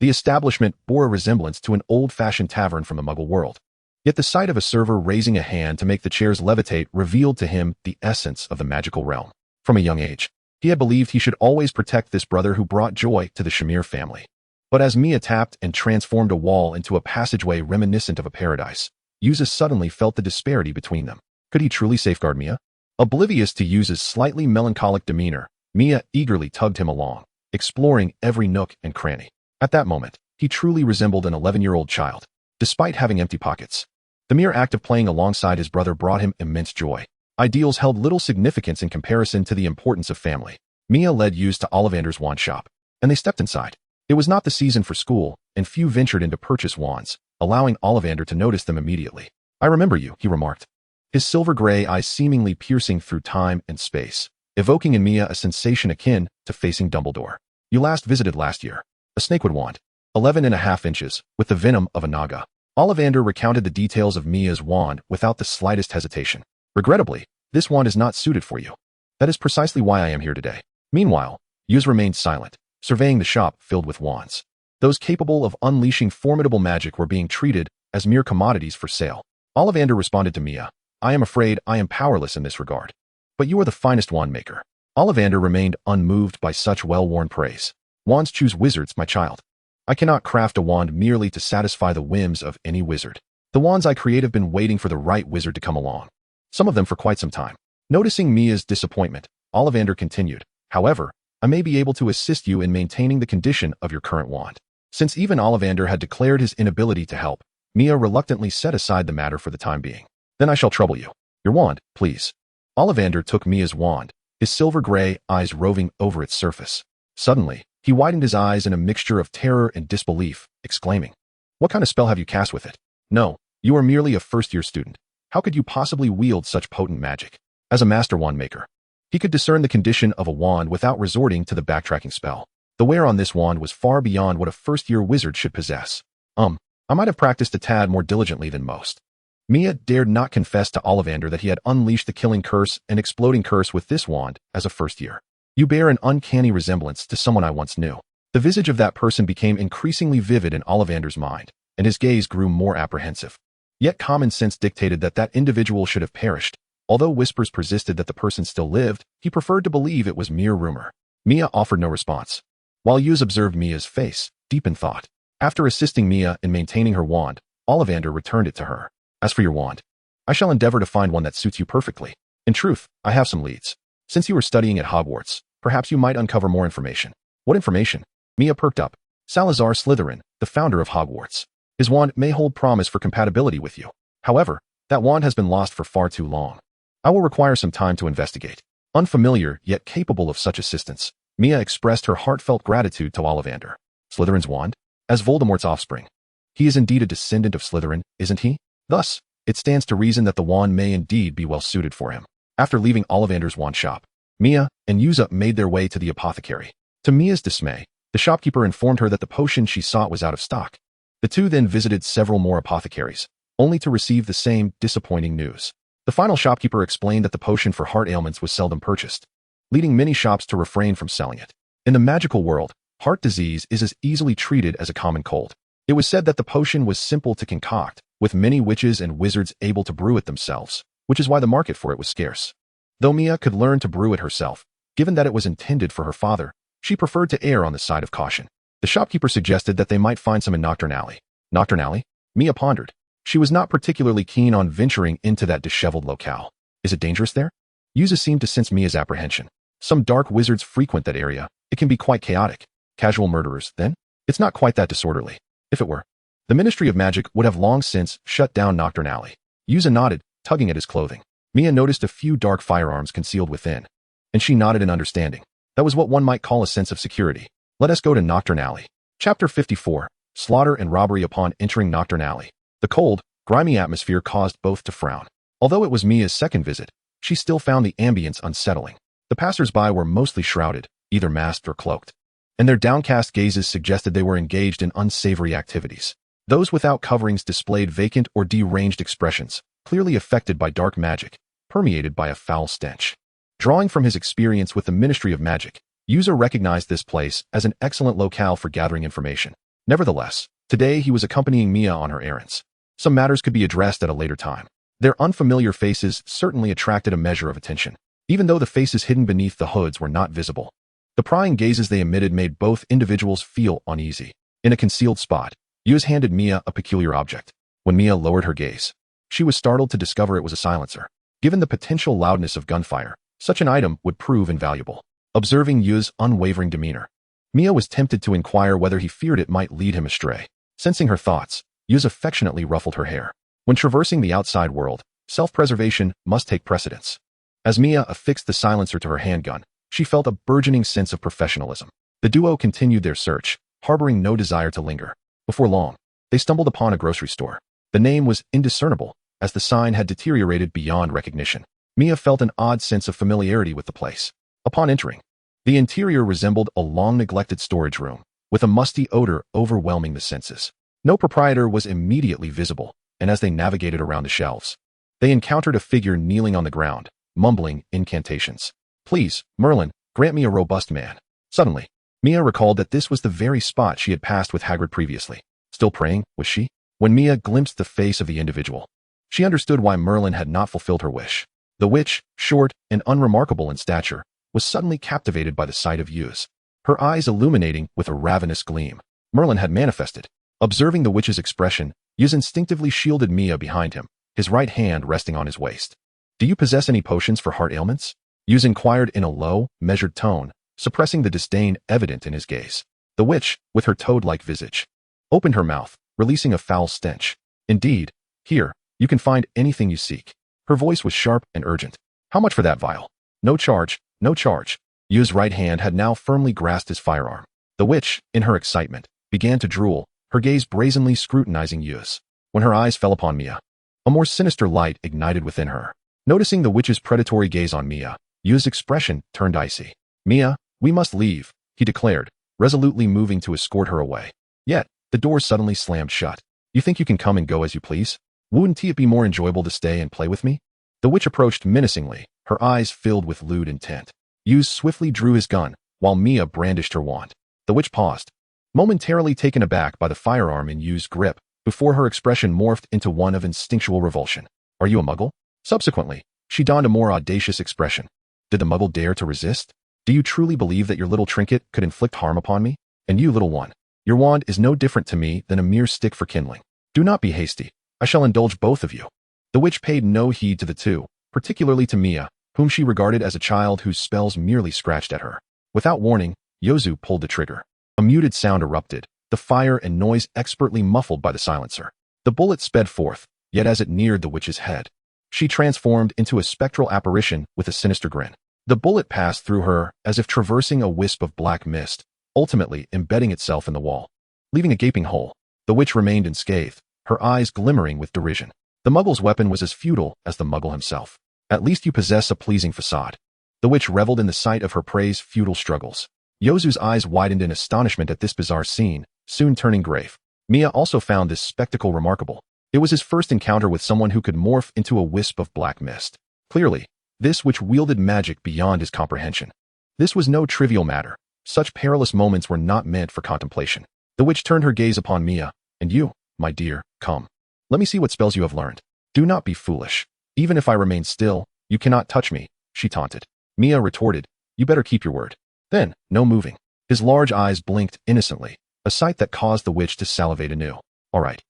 The establishment bore a resemblance to an old-fashioned tavern from the Muggle world. Yet the sight of a server raising a hand to make the chairs levitate revealed to him the essence of the magical realm. From a young age, he had believed he should always protect this brother who brought joy to the Shamir family. But as Mia tapped and transformed a wall into a passageway reminiscent of a paradise, Yuza suddenly felt the disparity between them. Could he truly safeguard Mia? Oblivious to Yuza's slightly melancholic demeanor, Mia eagerly tugged him along, exploring every nook and cranny. At that moment, he truly resembled an 11-year-old child, despite having empty pockets. The mere act of playing alongside his brother brought him immense joy. Ideals held little significance in comparison to the importance of family. Mia led Yuza to Ollivander's wand shop, and they stepped inside. It was not the season for school, and few ventured in to purchase wands, allowing Ollivander to notice them immediately. "I remember you," he remarked, his silver-gray eyes seemingly piercing through time and space, evoking in Mia a sensation akin to facing Dumbledore. "You last visited last year. A snakewood wand, 11.5 inches, with the venom of a naga." Ollivander recounted the details of Mia's wand without the slightest hesitation. "Regrettably, this wand is not suited for you. That is precisely why I am here today." Meanwhile, Yuza remained silent, surveying the shop filled with wands. Those capable of unleashing formidable magic were being treated as mere commodities for sale. Ollivander responded to Mia, "I am afraid I am powerless in this regard. But you are the finest wand maker." Ollivander remained unmoved by such well-worn praise. "Wands choose wizards, my child. I cannot craft a wand merely to satisfy the whims of any wizard. The wands I create have been waiting for the right wizard to come along. Some of them for quite some time." Noticing Mia's disappointment, Ollivander continued, "However, I may be able to assist you in maintaining the condition of your current wand." Since even Ollivander had declared his inability to help, Mia reluctantly set aside the matter for the time being. "Then I shall trouble you. Your wand, please." Ollivander took Mia's wand, his silver-gray eyes roving over its surface. Suddenly, he widened his eyes in a mixture of terror and disbelief, exclaiming, "What kind of spell have you cast with it? No, you are merely a first-year student. How could you possibly wield such potent magic?" As a master wand maker, he could discern the condition of a wand without resorting to the backtracking spell. The wear on this wand was far beyond what a first-year wizard should possess. I might have practiced a tad more diligently than most." Mia dared not confess to Ollivander that he had unleashed the killing curse and exploding curse with this wand as a first year. "You bear an uncanny resemblance to someone I once knew." The visage of that person became increasingly vivid in Ollivander's mind, and his gaze grew more apprehensive. Yet common sense dictated that that individual should have perished. Although whispers persisted that the person still lived, he preferred to believe it was mere rumor. Mia offered no response, while Yuza observed Mia's face, deep in thought. After assisting Mia in maintaining her wand, Ollivander returned it to her. "As for your wand, I shall endeavor to find one that suits you perfectly. In truth, I have some leads. Since you were studying at Hogwarts, perhaps you might uncover more information." "What information?" Mia perked up. "Salazar Slytherin, the founder of Hogwarts. His wand may hold promise for compatibility with you. However, that wand has been lost for far too long. I will require some time to investigate." Unfamiliar, yet capable of such assistance, Mia expressed her heartfelt gratitude to Ollivander. "Slytherin's wand? As Voldemort's offspring. He is indeed a descendant of Slytherin, isn't he? Thus, it stands to reason that the wand may indeed be well suited for him." After leaving Ollivander's wand shop, Mia and Yuza made their way to the apothecary. To Mia's dismay, the shopkeeper informed her that the potion she sought was out of stock. The two then visited several more apothecaries, only to receive the same disappointing news. The final shopkeeper explained that the potion for heart ailments was seldom purchased, leading many shops to refrain from selling it. In the magical world, heart disease is as easily treated as a common cold. It was said that the potion was simple to concoct, with many witches and wizards able to brew it themselves, which is why the market for it was scarce. Though Mia could learn to brew it herself, given that it was intended for her father, she preferred to err on the side of caution. The shopkeeper suggested that they might find some in Nocturne Alley. Nocturne Alley? Mia pondered. She was not particularly keen on venturing into that disheveled locale. Is it dangerous there? Yuza seemed to sense Mia's apprehension. Some dark wizards frequent that area. It can be quite chaotic. Casual murderers, then? It's not quite that disorderly. If it were, the Ministry of Magic would have long since shut down Nocturne Alley. Yuza nodded, tugging at his clothing. Mia noticed a few dark firearms concealed within, and she nodded in understanding. That was what one might call a sense of security. Let us go to Nocturne Alley. Chapter 54. Slaughter and robbery upon entering Nocturne Alley. The cold, grimy atmosphere caused both to frown. Although it was Mia's second visit, she still found the ambience unsettling. The passers-by were mostly shrouded, either masked or cloaked, and their downcast gazes suggested they were engaged in unsavory activities. Those without coverings displayed vacant or deranged expressions, clearly affected by dark magic, permeated by a foul stench. Drawing from his experience with the Ministry of Magic, User recognized this place as an excellent locale for gathering information. Nevertheless, today he was accompanying Mia on her errands. Some matters could be addressed at a later time. Their unfamiliar faces certainly attracted a measure of attention, even though the faces hidden beneath the hoods were not visible. The prying gazes they emitted made both individuals feel uneasy. In a concealed spot, Yuz handed Mia a peculiar object. When Mia lowered her gaze, she was startled to discover it was a silencer. Given the potential loudness of gunfire, such an item would prove invaluable. Observing Yuz's unwavering demeanor, Mia was tempted to inquire whether he feared it might lead him astray. Sensing her thoughts, Yuz affectionately ruffled her hair. When traversing the outside world, self-preservation must take precedence. As Mia affixed the silencer to her handgun, she felt a burgeoning sense of professionalism. The duo continued their search, harboring no desire to linger. Before long, they stumbled upon a grocery store. The name was indiscernible, as the sign had deteriorated beyond recognition. Mia felt an odd sense of familiarity with the place. Upon entering, the interior resembled a long-neglected storage room, with a musty odor overwhelming the senses. No proprietor was immediately visible, and as they navigated around the shelves, they encountered a figure kneeling on the ground, mumbling incantations. "Please, Merlin, grant me a robust man." Suddenly, Mia recalled that this was the very spot she had passed with Hagrid previously. Still praying, was she? When Mia glimpsed the face of the individual, she understood why Merlin had not fulfilled her wish. The witch, short and unremarkable in stature, was suddenly captivated by the sight of Yuz, her eyes illuminating with a ravenous gleam. Merlin had manifested. Observing the witch's expression, Yuz instinctively shielded Mia behind him, his right hand resting on his waist. "Do you possess any potions for heart ailments?" Yuz inquired in a low, measured tone, suppressing the disdain evident in his gaze. The witch, with her toad-like visage, opened her mouth, releasing a foul stench. "Indeed, here, you can find anything you seek." Her voice was sharp and urgent. "How much for that vial?" "No charge, no charge." Yuz's right hand had now firmly grasped his firearm. The witch, in her excitement, began to drool, her gaze brazenly scrutinizing Yuz. When her eyes fell upon Mia, a more sinister light ignited within her. Noticing the witch's predatory gaze on Mia, Yuz's expression turned icy. "Mia, we must leave," he declared, resolutely moving to escort her away. Yet, the door suddenly slammed shut. "You think you can come and go as you please? Wouldn't it be more enjoyable to stay and play with me?" The witch approached menacingly, her eyes filled with lewd intent. Yuz swiftly drew his gun, while Mia brandished her wand. The witch paused, momentarily taken aback by the firearm in Yuz's grip, before her expression morphed into one of instinctual revulsion. "Are you a muggle?" Subsequently, she donned a more audacious expression. "Did the muggle dare to resist? Do you truly believe that your little trinket could inflict harm upon me? And you, little one, your wand is no different to me than a mere stick for kindling. Do not be hasty. I shall indulge both of you." The witch paid no heed to the two, particularly to Mia, whom she regarded as a child whose spells merely scratched at her. Without warning, Yozu pulled the trigger. A muted sound erupted, the fire and noise expertly muffled by the silencer. The bullet sped forth, yet as it neared the witch's head, she transformed into a spectral apparition with a sinister grin. The bullet passed through her as if traversing a wisp of black mist, ultimately embedding itself in the wall, leaving a gaping hole. The witch remained unscathed, her eyes glimmering with derision. The muggle's weapon was as futile as the muggle himself. "At least you possess a pleasing facade." The witch reveled in the sight of her prey's futile struggles. Yozu's eyes widened in astonishment at this bizarre scene, soon turning grave. Mia also found this spectacle remarkable. It was his first encounter with someone who could morph into a wisp of black mist. Clearly, this witch wielded magic beyond his comprehension. This was no trivial matter. Such perilous moments were not meant for contemplation. The witch turned her gaze upon Mia. "And you, my dear, come. Let me see what spells you have learned. Do not be foolish. Even if I remain still, you cannot touch me," she taunted. Mia retorted, "You better keep your word." Then, no moving. His large eyes blinked innocently, a sight that caused the witch to salivate anew. All right,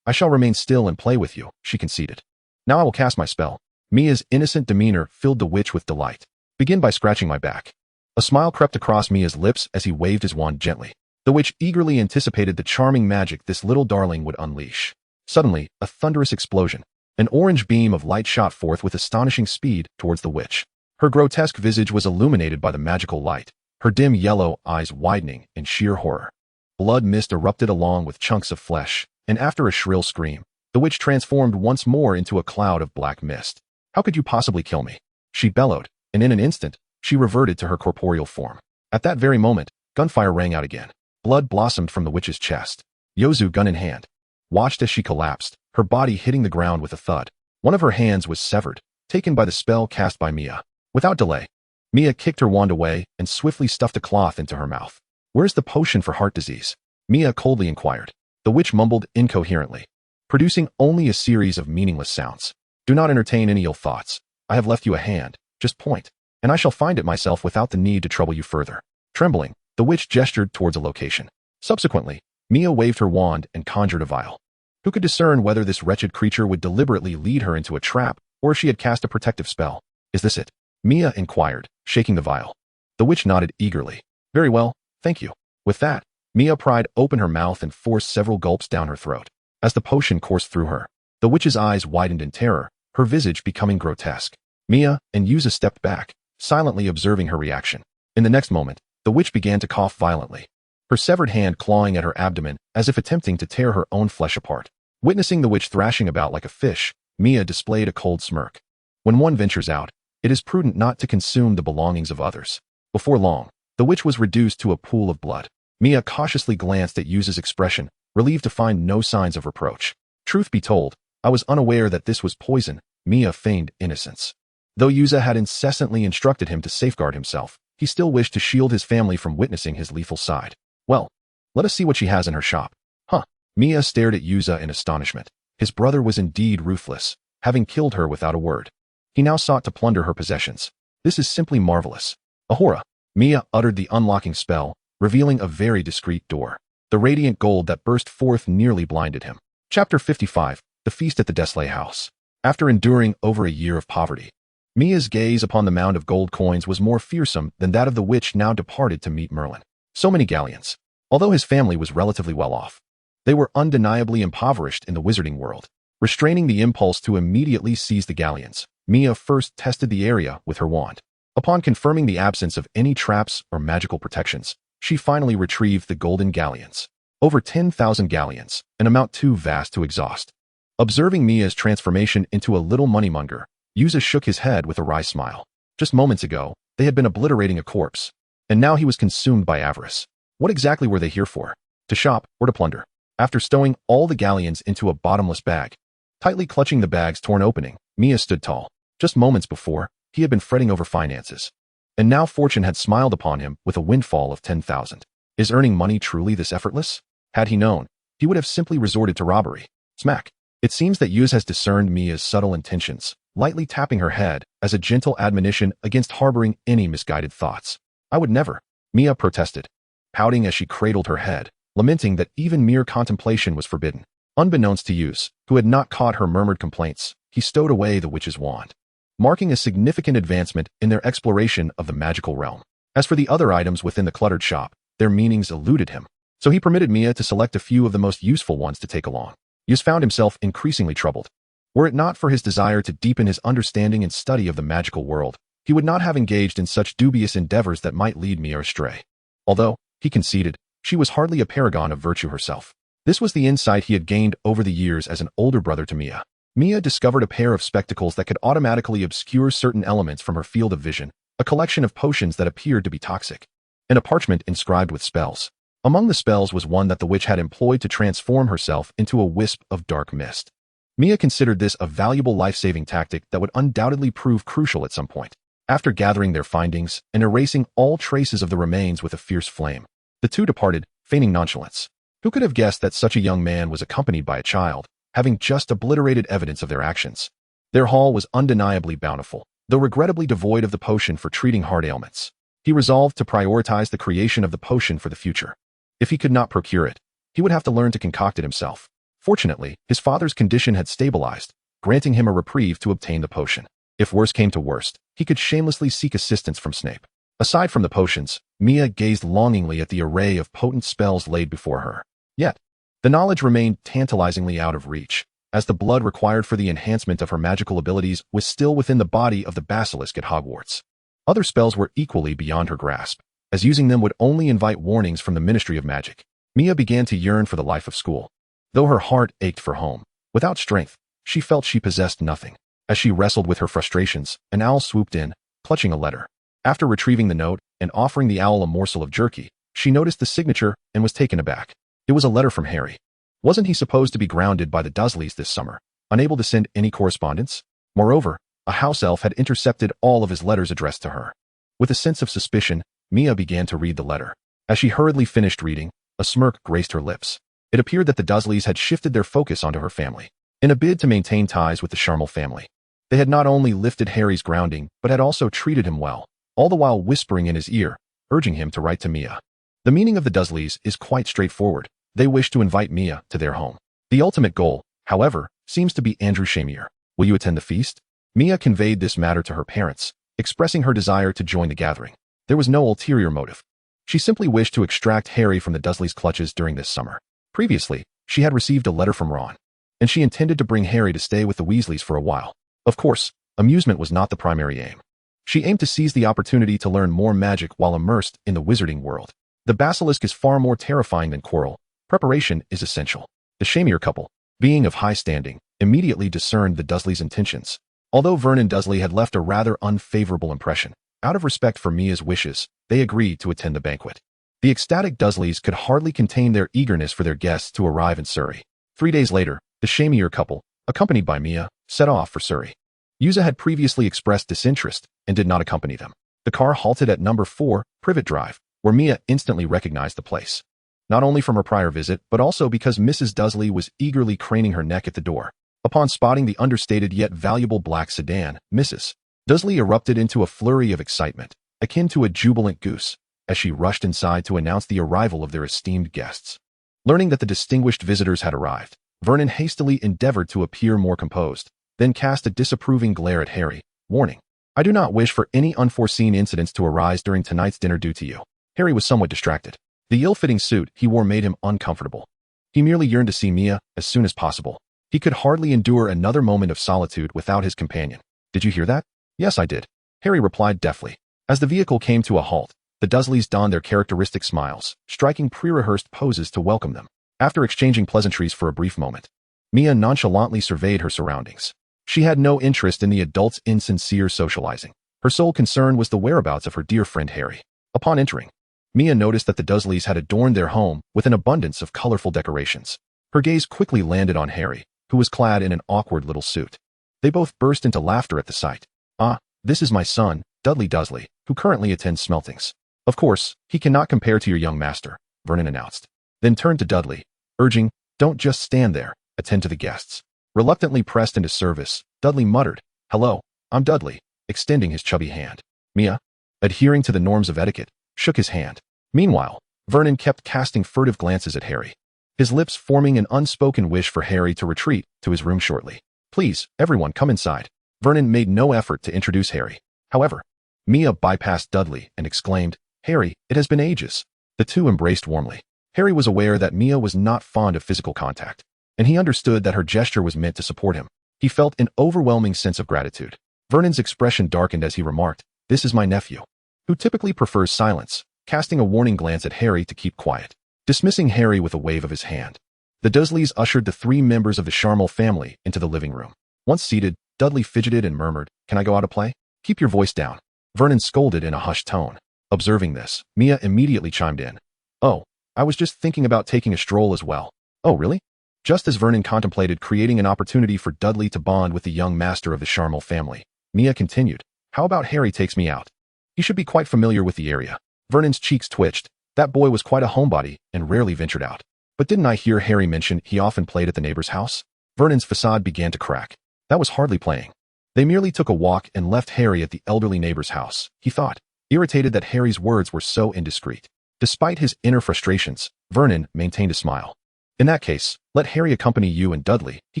I shall remain still and play with you," she conceded. "Now I will cast my spell." Mia's innocent demeanor filled the witch with delight. "Begin by scratching my back." A smile crept across Mia's lips as he waved his wand gently. The witch eagerly anticipated the charming magic this little darling would unleash. Suddenly, a thunderous explosion. An orange beam of light shot forth with astonishing speed towards the witch. Her grotesque visage was illuminated by the magical light, her dim yellow eyes widening in sheer horror. Blood mist erupted along with chunks of flesh, and after a shrill scream, the witch transformed once more into a cloud of black mist. "How could you possibly kill me?" she bellowed, and in an instant, she reverted to her corporeal form. At that very moment, gunfire rang out again. Blood blossomed from the witch's chest. Yozu, gun in hand, watched as she collapsed, her body hitting the ground with a thud. One of her hands was severed, taken by the spell cast by Mia. Without delay, Mia kicked her wand away and swiftly stuffed a cloth into her mouth. "Where's the potion for heart disease?" Mia coldly inquired. The witch mumbled incoherently, producing only a series of meaningless sounds. "Do not entertain any ill thoughts. I have left you a hand, just point, and I shall find it myself without the need to trouble you further." Trembling, the witch gestured towards a location. Subsequently, Mia waved her wand and conjured a vial. Who could discern whether this wretched creature would deliberately lead her into a trap, or if she had cast a protective spell? "Is this it?" Mia inquired, shaking the vial. The witch nodded eagerly. "Very well, thank you." With that, Mia pried open her mouth and forced several gulps down her throat. As the potion coursed through her, the witch's eyes widened in terror, her visage becoming grotesque. Mia and Yuza stepped back, silently observing her reaction. In the next moment, the witch began to cough violently, her severed hand clawing at her abdomen as if attempting to tear her own flesh apart. Witnessing the witch thrashing about like a fish, Mia displayed a cold smirk. When one ventures out, it is prudent not to consume the belongings of others. Before long, the witch was reduced to a pool of blood. Mia cautiously glanced at Yuza's expression, relieved to find no signs of reproach. "Truth be told, I was unaware that this was poison," Mia feigned innocence. Though Yuza had incessantly instructed him to safeguard himself, he still wished to shield his family from witnessing his lethal side. "Well, let us see what she has in her shop." "Huh." Mia stared at Yuza in astonishment. His brother was indeed ruthless, having killed her without a word. He now sought to plunder her possessions. "This is simply marvelous." "Ahura." Mia uttered the unlocking spell, revealing a very discreet door. The radiant gold that burst forth nearly blinded him. Chapter 55, The Feast at the Desley House. After enduring over a year of poverty, Mia's gaze upon the mound of gold coins was more fearsome than that of the witch now departed to meet Merlin. So many galleons. Although his family was relatively well off, they were undeniably impoverished in the wizarding world. Restraining the impulse to immediately seize the galleons, Mia first tested the area with her wand. Upon confirming the absence of any traps or magical protections, she finally retrieved the golden galleons. Over 10,000 galleons, an amount too vast to exhaust. Observing Mia's transformation into a little moneymonger, Yuza shook his head with a wry smile. Just moments ago, they had been obliterating a corpse, and now he was consumed by avarice. What exactly were they here for? To shop or to plunder? After stowing all the galleons into a bottomless bag, tightly clutching the bag's torn opening, Mia stood tall. Just moments before, he had been fretting over finances. And now fortune had smiled upon him with a windfall of 10,000. Is earning money truly this effortless? Had he known, he would have simply resorted to robbery. Smack. It seems that Yuz has discerned Mia's subtle intentions, lightly tapping her head as a gentle admonition against harboring any misguided thoughts. "I would never," Mia protested, pouting as she cradled her head, lamenting that even mere contemplation was forbidden. Unbeknownst to Yuz, who had not caught her murmured complaints, he stowed away the witch's wand, marking a significant advancement in their exploration of the magical realm. As for the other items within the cluttered shop, their meanings eluded him, so he permitted Mia to select a few of the most useful ones to take along. Yuz found himself increasingly troubled. Were it not for his desire to deepen his understanding and study of the magical world, he would not have engaged in such dubious endeavors that might lead Mia astray. Although, he conceded, she was hardly a paragon of virtue herself. This was the insight he had gained over the years as an older brother to Mia. Mia discovered a pair of spectacles that could automatically obscure certain elements from her field of vision, a collection of potions that appeared to be toxic, and a parchment inscribed with spells. Among the spells was one that the witch had employed to transform herself into a wisp of dark mist. Mia considered this a valuable life-saving tactic that would undoubtedly prove crucial at some point. After gathering their findings and erasing all traces of the remains with a fierce flame, the two departed, feigning nonchalance. Who could have guessed that such a young man was accompanied by a child, having just obliterated evidence of their actions? Their haul was undeniably bountiful, though regrettably devoid of the potion for treating heart ailments. He resolved to prioritize the creation of the potion for the future. If he could not procure it, he would have to learn to concoct it himself. Fortunately, his father's condition had stabilized, granting him a reprieve to obtain the potion. If worse came to worst, he could shamelessly seek assistance from Snape. Aside from the potions, Mia gazed longingly at the array of potent spells laid before her. Yet, the knowledge remained tantalizingly out of reach, as the blood required for the enhancement of her magical abilities was still within the body of the basilisk at Hogwarts. Other spells were equally beyond her grasp, as using them would only invite warnings from the Ministry of Magic. Mia began to yearn for the life of school. Though her heart ached for home, without strength, she felt she possessed nothing. As she wrestled with her frustrations, an owl swooped in, clutching a letter. After retrieving the note and offering the owl a morsel of jerky, she noticed the signature and was taken aback. It was a letter from Harry. Wasn't he supposed to be grounded by the Dursleys this summer, unable to send any correspondence? Moreover, a house elf had intercepted all of his letters addressed to her. With a sense of suspicion, Mia began to read the letter. As she hurriedly finished reading, a smirk graced her lips. It appeared that the Dursleys had shifted their focus onto her family. In a bid to maintain ties with the Charmel family, they had not only lifted Harry's grounding, but had also treated him well, all the while whispering in his ear, urging him to write to Mia. The meaning of the Dursleys is quite straightforward. They wish to invite Mia to their home. The ultimate goal, however, seems to be Andrew Chamier. Will you attend the feast? Mia conveyed this matter to her parents, expressing her desire to join the gathering. There was no ulterior motive. She simply wished to extract Harry from the Dursleys' clutches during this summer. Previously, she had received a letter from Ron, and she intended to bring Harry to stay with the Weasleys for a while. Of course, amusement was not the primary aim. She aimed to seize the opportunity to learn more magic while immersed in the wizarding world. The basilisk is far more terrifying than Quirrell. Preparation is essential. The Chamier couple, being of high standing, immediately discerned the Dursleys' intentions. Although Vernon Dursley had left a rather unfavorable impression, out of respect for Mia's wishes, they agreed to attend the banquet. The ecstatic Dursleys could hardly contain their eagerness for their guests to arrive in Surrey. 3 days later, the Chamier couple, accompanied by Mia, set off for Surrey. Yuza had previously expressed disinterest and did not accompany them. The car halted at number 4, Privet Drive, where Mia instantly recognized the place. Not only from her prior visit, but also because Mrs. Dursley was eagerly craning her neck at the door. Upon spotting the understated yet valuable black sedan, Mrs. Dursley erupted into a flurry of excitement, akin to a jubilant goose, as she rushed inside to announce the arrival of their esteemed guests. Learning that the distinguished visitors had arrived, Vernon hastily endeavored to appear more composed, then cast a disapproving glare at Harry, warning, "I do not wish for any unforeseen incidents to arise during tonight's dinner due to you." Harry was somewhat distracted. The ill-fitting suit he wore made him uncomfortable. He merely yearned to see Mia as soon as possible. He could hardly endure another moment of solitude without his companion. "Did you hear that?" "Yes, I did," Harry replied deftly. As the vehicle came to a halt, the Dursleys donned their characteristic smiles, striking pre-rehearsed poses to welcome them. After exchanging pleasantries for a brief moment, Mia nonchalantly surveyed her surroundings. She had no interest in the adults' insincere socializing. Her sole concern was the whereabouts of her dear friend Harry. Upon entering, Mia noticed that the Dursleys had adorned their home with an abundance of colorful decorations. Her gaze quickly landed on Harry, who was clad in an awkward little suit. They both burst into laughter at the sight. "Ah, this is my son, Dudley Dursley, who currently attends Smeltings. Of course, he cannot compare to your young master," Vernon announced. Then turned to Dudley, urging, "Don't just stand there, attend to the guests." Reluctantly pressed into service, Dudley muttered, "Hello, I'm Dudley," extending his chubby hand. Mia, adhering to the norms of etiquette, shook his hand. Meanwhile, Vernon kept casting furtive glances at Harry, his lips forming an unspoken wish for Harry to retreat to his room shortly. "Please, everyone come inside." Vernon made no effort to introduce Harry. However, Mia bypassed Dudley and exclaimed, "Harry, it has been ages." The two embraced warmly. Harry was aware that Mia was not fond of physical contact, and he understood that her gesture was meant to support him. He felt an overwhelming sense of gratitude. Vernon's expression darkened as he remarked, "This is my nephew, who typically prefers silence," casting a warning glance at Harry to keep quiet. Dismissing Harry with a wave of his hand, the Dursleys ushered the 3 members of the Charmel family into the living room. Once seated, Dudley fidgeted and murmured, "Can I go out to play?" "Keep your voice down," Vernon scolded in a hushed tone. Observing this, Mia immediately chimed in, "Oh, I was just thinking about taking a stroll as well." "Oh, really?" Just as Vernon contemplated creating an opportunity for Dudley to bond with the young master of the Charmel family, Mia continued, "How about Harry takes me out? He should be quite familiar with the area." Vernon's cheeks twitched. That boy was quite a homebody and rarely ventured out. "But didn't I hear Harry mention he often played at the neighbor's house?" Vernon's facade began to crack. That was hardly playing. They merely took a walk and left Harry at the elderly neighbor's house, he thought, irritated that Harry's words were so indiscreet. Despite his inner frustrations, Vernon maintained a smile. "In that case, let Harry accompany you and Dudley," he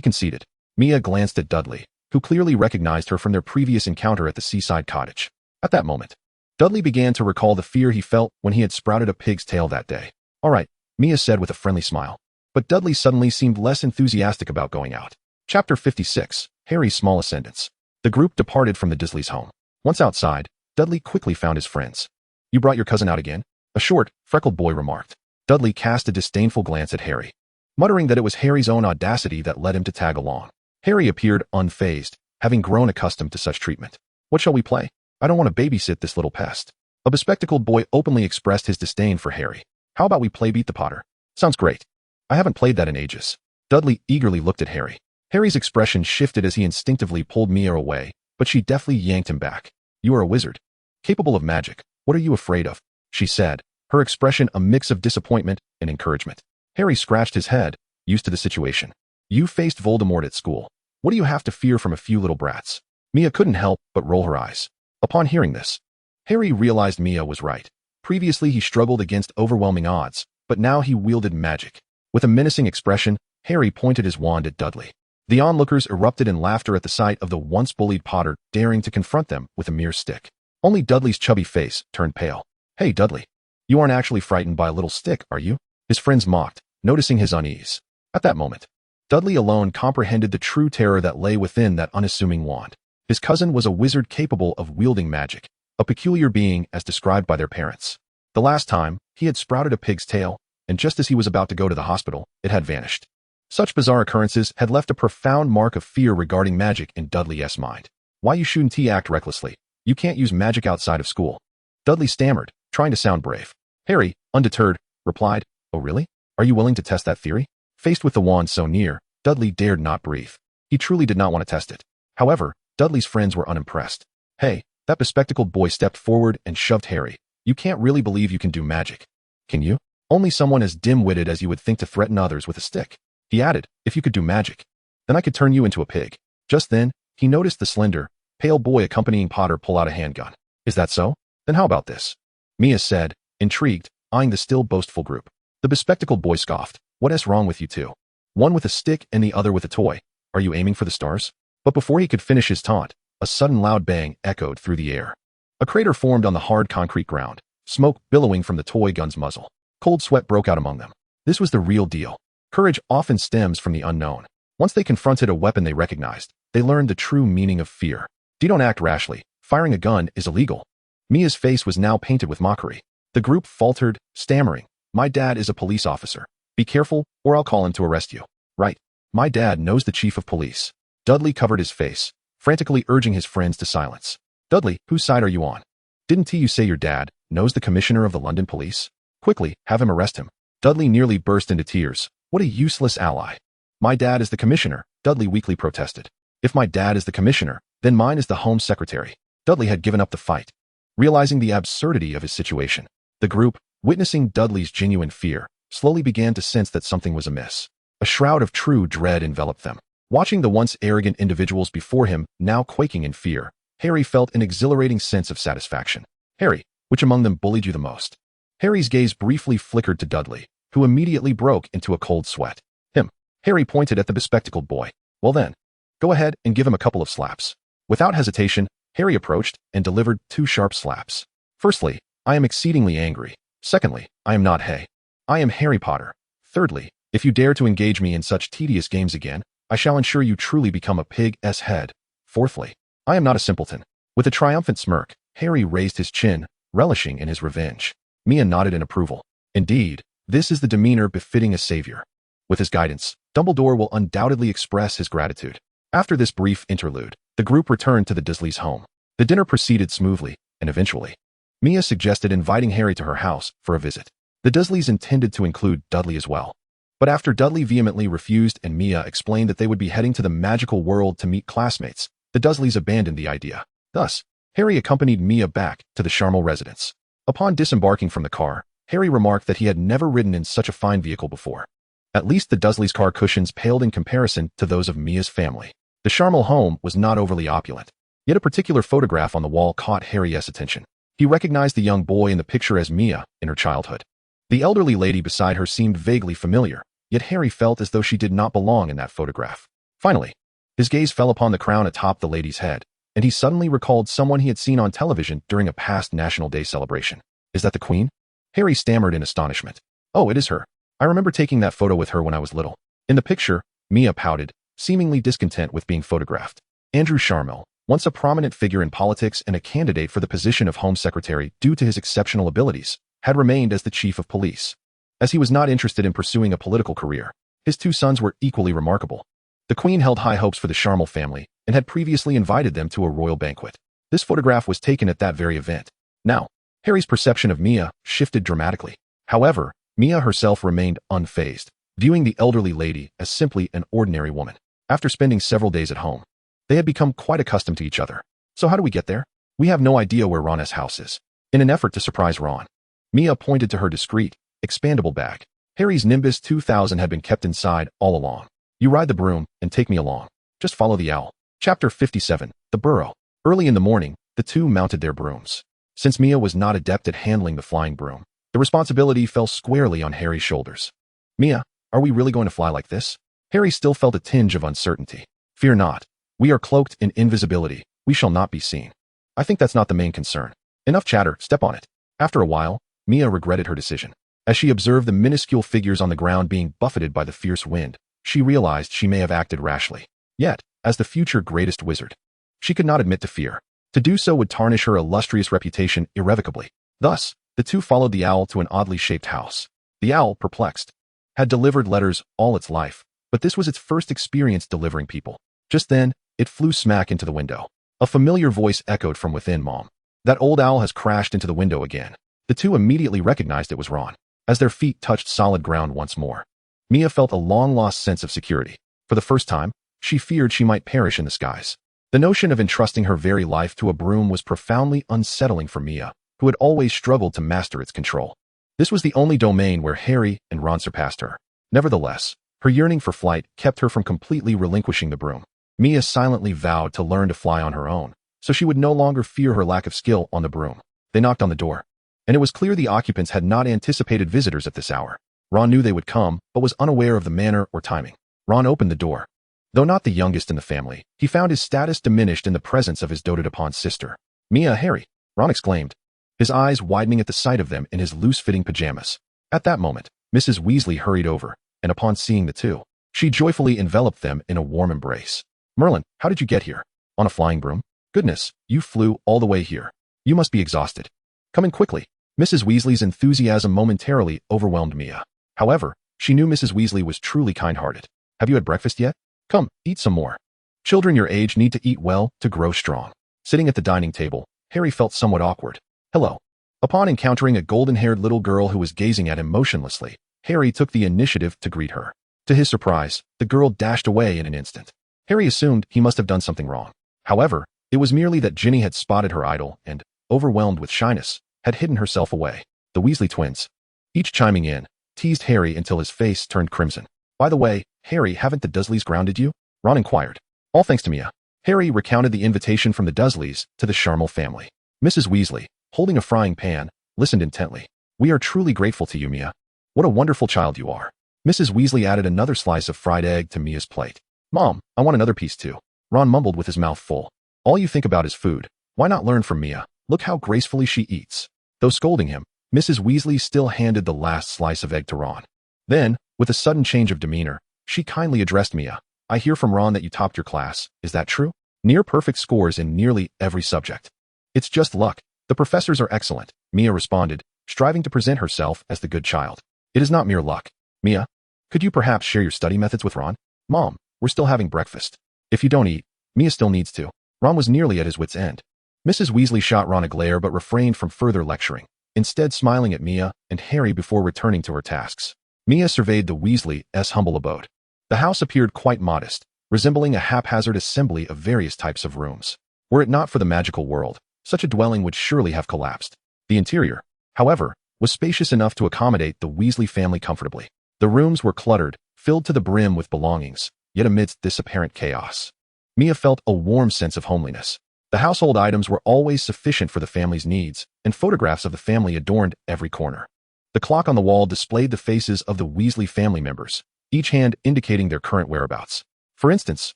conceded. Mia glanced at Dudley, who clearly recognized her from their previous encounter at the seaside cottage. At that moment, Dudley began to recall the fear he felt when he had sprouted a pig's tail that day. "All right," Mia said with a friendly smile. But Dudley suddenly seemed less enthusiastic about going out. Chapter 56, Harry's Small Ascendance. The group departed from the Dursleys' home. Once outside, Dudley quickly found his friends. "You brought your cousin out again?" a short, freckled boy remarked. Dudley cast a disdainful glance at Harry, muttering that it was Harry's own audacity that led him to tag along. Harry appeared unfazed, having grown accustomed to such treatment. "What shall we play? I don't want to babysit this little pest." A bespectacled boy openly expressed his disdain for Harry. "How about we play Beat the Potter?" "Sounds great." I haven't played that in ages. Dudley eagerly looked at Harry. Harry's expression shifted as he instinctively pulled Mia away, but she deftly yanked him back. You are a wizard. Capable of magic. What are you afraid of? She said, her expression a mix of disappointment and encouragement. Harry scratched his head, used to the situation. You faced Voldemort at school. What do you have to fear from a few little brats? Mia couldn't help but roll her eyes. Upon hearing this, Harry realized Mia was right. Previously he struggled against overwhelming odds, but now he wielded magic. With a menacing expression, Harry pointed his wand at Dudley. The onlookers erupted in laughter at the sight of the once bullied Potter daring to confront them with a mere stick. Only Dudley's chubby face turned pale. Hey, Dudley. You aren't actually frightened by a little stick, are you? His friends mocked, noticing his unease. At that moment, Dudley alone comprehended the true terror that lay within that unassuming wand. His cousin was a wizard capable of wielding magic, a peculiar being as described by their parents. The last time, he had sprouted a pig's tail, and just as he was about to go to the hospital, it had vanished. Such bizarre occurrences had left a profound mark of fear regarding magic in Dudley's mind. Why you shouldn't act recklessly? You can't use magic outside of school. Dudley stammered, trying to sound brave. Harry, undeterred, replied, Oh really? Are you willing to test that theory? Faced with the wand so near, Dudley dared not breathe. He truly did not want to test it. However, Dudley's friends were unimpressed. Hey, that bespectacled boy stepped forward and shoved Harry. You can't really believe you can do magic. Can you? Only someone as dim-witted as you would think to threaten others with a stick. He added, if you could do magic, then I could turn you into a pig. Just then, he noticed the slender, pale boy accompanying Potter pull out a handgun. Is that so? Then how about this? Mia said, intrigued, eyeing the still boastful group. The bespectacled boy scoffed. What's wrong with you two? One with a stick and the other with a toy. Are you aiming for the stars? But before he could finish his taunt, a sudden loud bang echoed through the air. A crater formed on the hard concrete ground, smoke billowing from the toy gun's muzzle. Cold sweat broke out among them. This was the real deal. Courage often stems from the unknown. Once they confronted a weapon they recognized, they learned the true meaning of fear. Don't act rashly. Firing a gun is illegal. Mia's face was now painted with mockery. The group faltered, stammering. My dad is a police officer. Be careful, or I'll call him to arrest you. Right. My dad knows the chief of police. Dudley covered his face, frantically urging his friends to silence. Dudley, whose side are you on? Didn't you say your dad knows the commissioner of the London police? Quickly, have him arrest him. Dudley nearly burst into tears. What a useless ally. My dad is the commissioner, Dudley weakly protested. If my dad is the commissioner, then mine is the home secretary. Dudley had given up the fight. Realizing the absurdity of his situation, the group, witnessing Dudley's genuine fear, slowly began to sense that something was amiss. A shroud of true dread enveloped them. Watching the once arrogant individuals before him, now quaking in fear, Harry felt an exhilarating sense of satisfaction. Harry, which among them bullied you the most? Harry's gaze briefly flickered to Dudley, who immediately broke into a cold sweat. Him. Harry pointed at the bespectacled boy. Well then, go ahead and give him a couple of slaps. Without hesitation, Harry approached and delivered 2 sharp slaps. Firstly, I am exceedingly angry. Secondly, I am not Hay. I am Harry Potter. Thirdly, if you dare to engage me in such tedious games again, I shall ensure you truly become a pig's head. Fourthly, I am not a simpleton. With a triumphant smirk, Harry raised his chin, relishing in his revenge. Mia nodded in approval. Indeed, this is the demeanor befitting a savior. With his guidance, Dumbledore will undoubtedly express his gratitude. After this brief interlude, the group returned to the Dursleys' home. The dinner proceeded smoothly, and eventually, Mia suggested inviting Harry to her house for a visit. The Dursleys intended to include Dudley as well. But after Dudley vehemently refused and Mia explained that they would be heading to the magical world to meet classmates, the Dursleys abandoned the idea. Thus, Harry accompanied Mia back to the Charmel residence. Upon disembarking from the car, Harry remarked that he had never ridden in such a fine vehicle before. At least the Dursleys' car cushions paled in comparison to those of Mia's family. The Charmel home was not overly opulent, yet a particular photograph on the wall caught Harry's attention. He recognized the young boy in the picture as Mia in her childhood. The elderly lady beside her seemed vaguely familiar, yet Harry felt as though she did not belong in that photograph. Finally, his gaze fell upon the crown atop the lady's head, and he suddenly recalled someone he had seen on television during a past National Day celebration. Is that the Queen? Harry stammered in astonishment. Oh, it is her. I remember taking that photo with her when I was little. In the picture, Mia pouted, seemingly discontent with being photographed. Andrew Charmel, once a prominent figure in politics and a candidate for the position of Home Secretary due to his exceptional abilities, had remained as the chief of police. As he was not interested in pursuing a political career, his 2 sons were equally remarkable. The Queen held high hopes for the Charmel family and had previously invited them to a royal banquet. This photograph was taken at that very event. Now, Harry's perception of Mia shifted dramatically. However, Mia herself remained unfazed. viewing the elderly lady as simply an ordinary woman. After spending several days at home, they had become quite accustomed to each other. So how do we get there? We have no idea where Ron's house is. In an effort to surprise Ron, Mia pointed to her discreet, expandable bag. Harry's Nimbus 2000 had been kept inside all along. You ride the broom and take me along. Just follow the owl. Chapter 57, The Burrow. Early in the morning, the two mounted their brooms. Since Mia was not adept at handling the flying broom, the responsibility fell squarely on Harry's shoulders. Mia, are we really going to fly like this? Harry still felt a tinge of uncertainty. Fear not. We are cloaked in invisibility. We shall not be seen. I think that's not the main concern. Enough chatter, step on it. After a while, Mia regretted her decision. As she observed the minuscule figures on the ground being buffeted by the fierce wind, she realized she may have acted rashly. Yet, as the future greatest wizard, she could not admit to fear. To do so would tarnish her illustrious reputation irrevocably. Thus, the two followed the owl to an oddly shaped house. The owl, perplexed, had delivered letters all its life, but this was its first experience delivering people. Just then, it flew smack into the window. A familiar voice echoed from within. Mom. That old owl has crashed into the window again. The two immediately recognized it was Ron. As their feet touched solid ground once more, Mia felt a long-lost sense of security. For the first time, she feared she might perish in the skies. The notion of entrusting her very life to a broom was profoundly unsettling for Mia, who had always struggled to master its control. This was the only domain where Harry and Ron surpassed her. Nevertheless, her yearning for flight kept her from completely relinquishing the broom. Mia silently vowed to learn to fly on her own, so she would no longer fear her lack of skill on the broom. They knocked on the door, and it was clear the occupants had not anticipated visitors at this hour. Ron knew they would come, but was unaware of the manner or timing. Ron opened the door. Though not the youngest in the family, he found his status diminished in the presence of his doted-upon sister. Mia, Harry, Ron exclaimed, his eyes widening at the sight of them in his loose-fitting pajamas. At that moment, Mrs. Weasley hurried over, and upon seeing the two, she joyfully enveloped them in a warm embrace. Merlin, how did you get here? On a flying broom? Goodness, you flew all the way here. You must be exhausted. Come in quickly. Mrs. Weasley's enthusiasm momentarily overwhelmed Mia. However, she knew Mrs. Weasley was truly kind-hearted. Have you had breakfast yet? Come, eat some more. Children your age need to eat well to grow strong. Sitting at the dining table, Harry felt somewhat awkward. Hello. Upon encountering a golden-haired little girl who was gazing at him motionlessly, Harry took the initiative to greet her. To his surprise, the girl dashed away in an instant. Harry assumed he must have done something wrong. However, it was merely that Ginny had spotted her idol and, overwhelmed with shyness, had hidden herself away. The Weasley twins, each chiming in, teased Harry until his face turned crimson. By the way, Harry, haven't the Dursleys grounded you? Ron inquired. All thanks to Mia. Harry recounted the invitation from the Dursleys to the Charmel family. Mrs. Weasley, holding a frying pan, listened intently. We are truly grateful to you, Mia. What a wonderful child you are. Mrs. Weasley added another slice of fried egg to Mia's plate. Mom, I want another piece too. Ron mumbled with his mouth full. All you think about is food. Why not learn from Mia? Look how gracefully she eats. Though scolding him, Mrs. Weasley still handed the last slice of egg to Ron. Then, with a sudden change of demeanor, she kindly addressed Mia. I hear from Ron that you topped your class. Is that true? Near perfect scores in nearly every subject. It's just luck. The professors are excellent, Mia responded, striving to present herself as the good child. It is not mere luck. Mia, could you perhaps share your study methods with Ron? Mom, we're still having breakfast. If you don't eat, Mia still needs to. Ron was nearly at his wit's end. Mrs. Weasley shot Ron a glare but refrained from further lecturing, instead smiling at Mia and Harry before returning to her tasks. Mia surveyed the Weasleys' humble abode. The house appeared quite modest, resembling a haphazard assembly of various types of rooms. Were it not for the magical world, such a dwelling would surely have collapsed. The interior, however, was spacious enough to accommodate the Weasley family comfortably. The rooms were cluttered, filled to the brim with belongings, yet amidst this apparent chaos, Mia felt a warm sense of homeliness. The household items were always sufficient for the family's needs, and photographs of the family adorned every corner. The clock on the wall displayed the faces of the Weasley family members, each hand indicating their current whereabouts. For instance,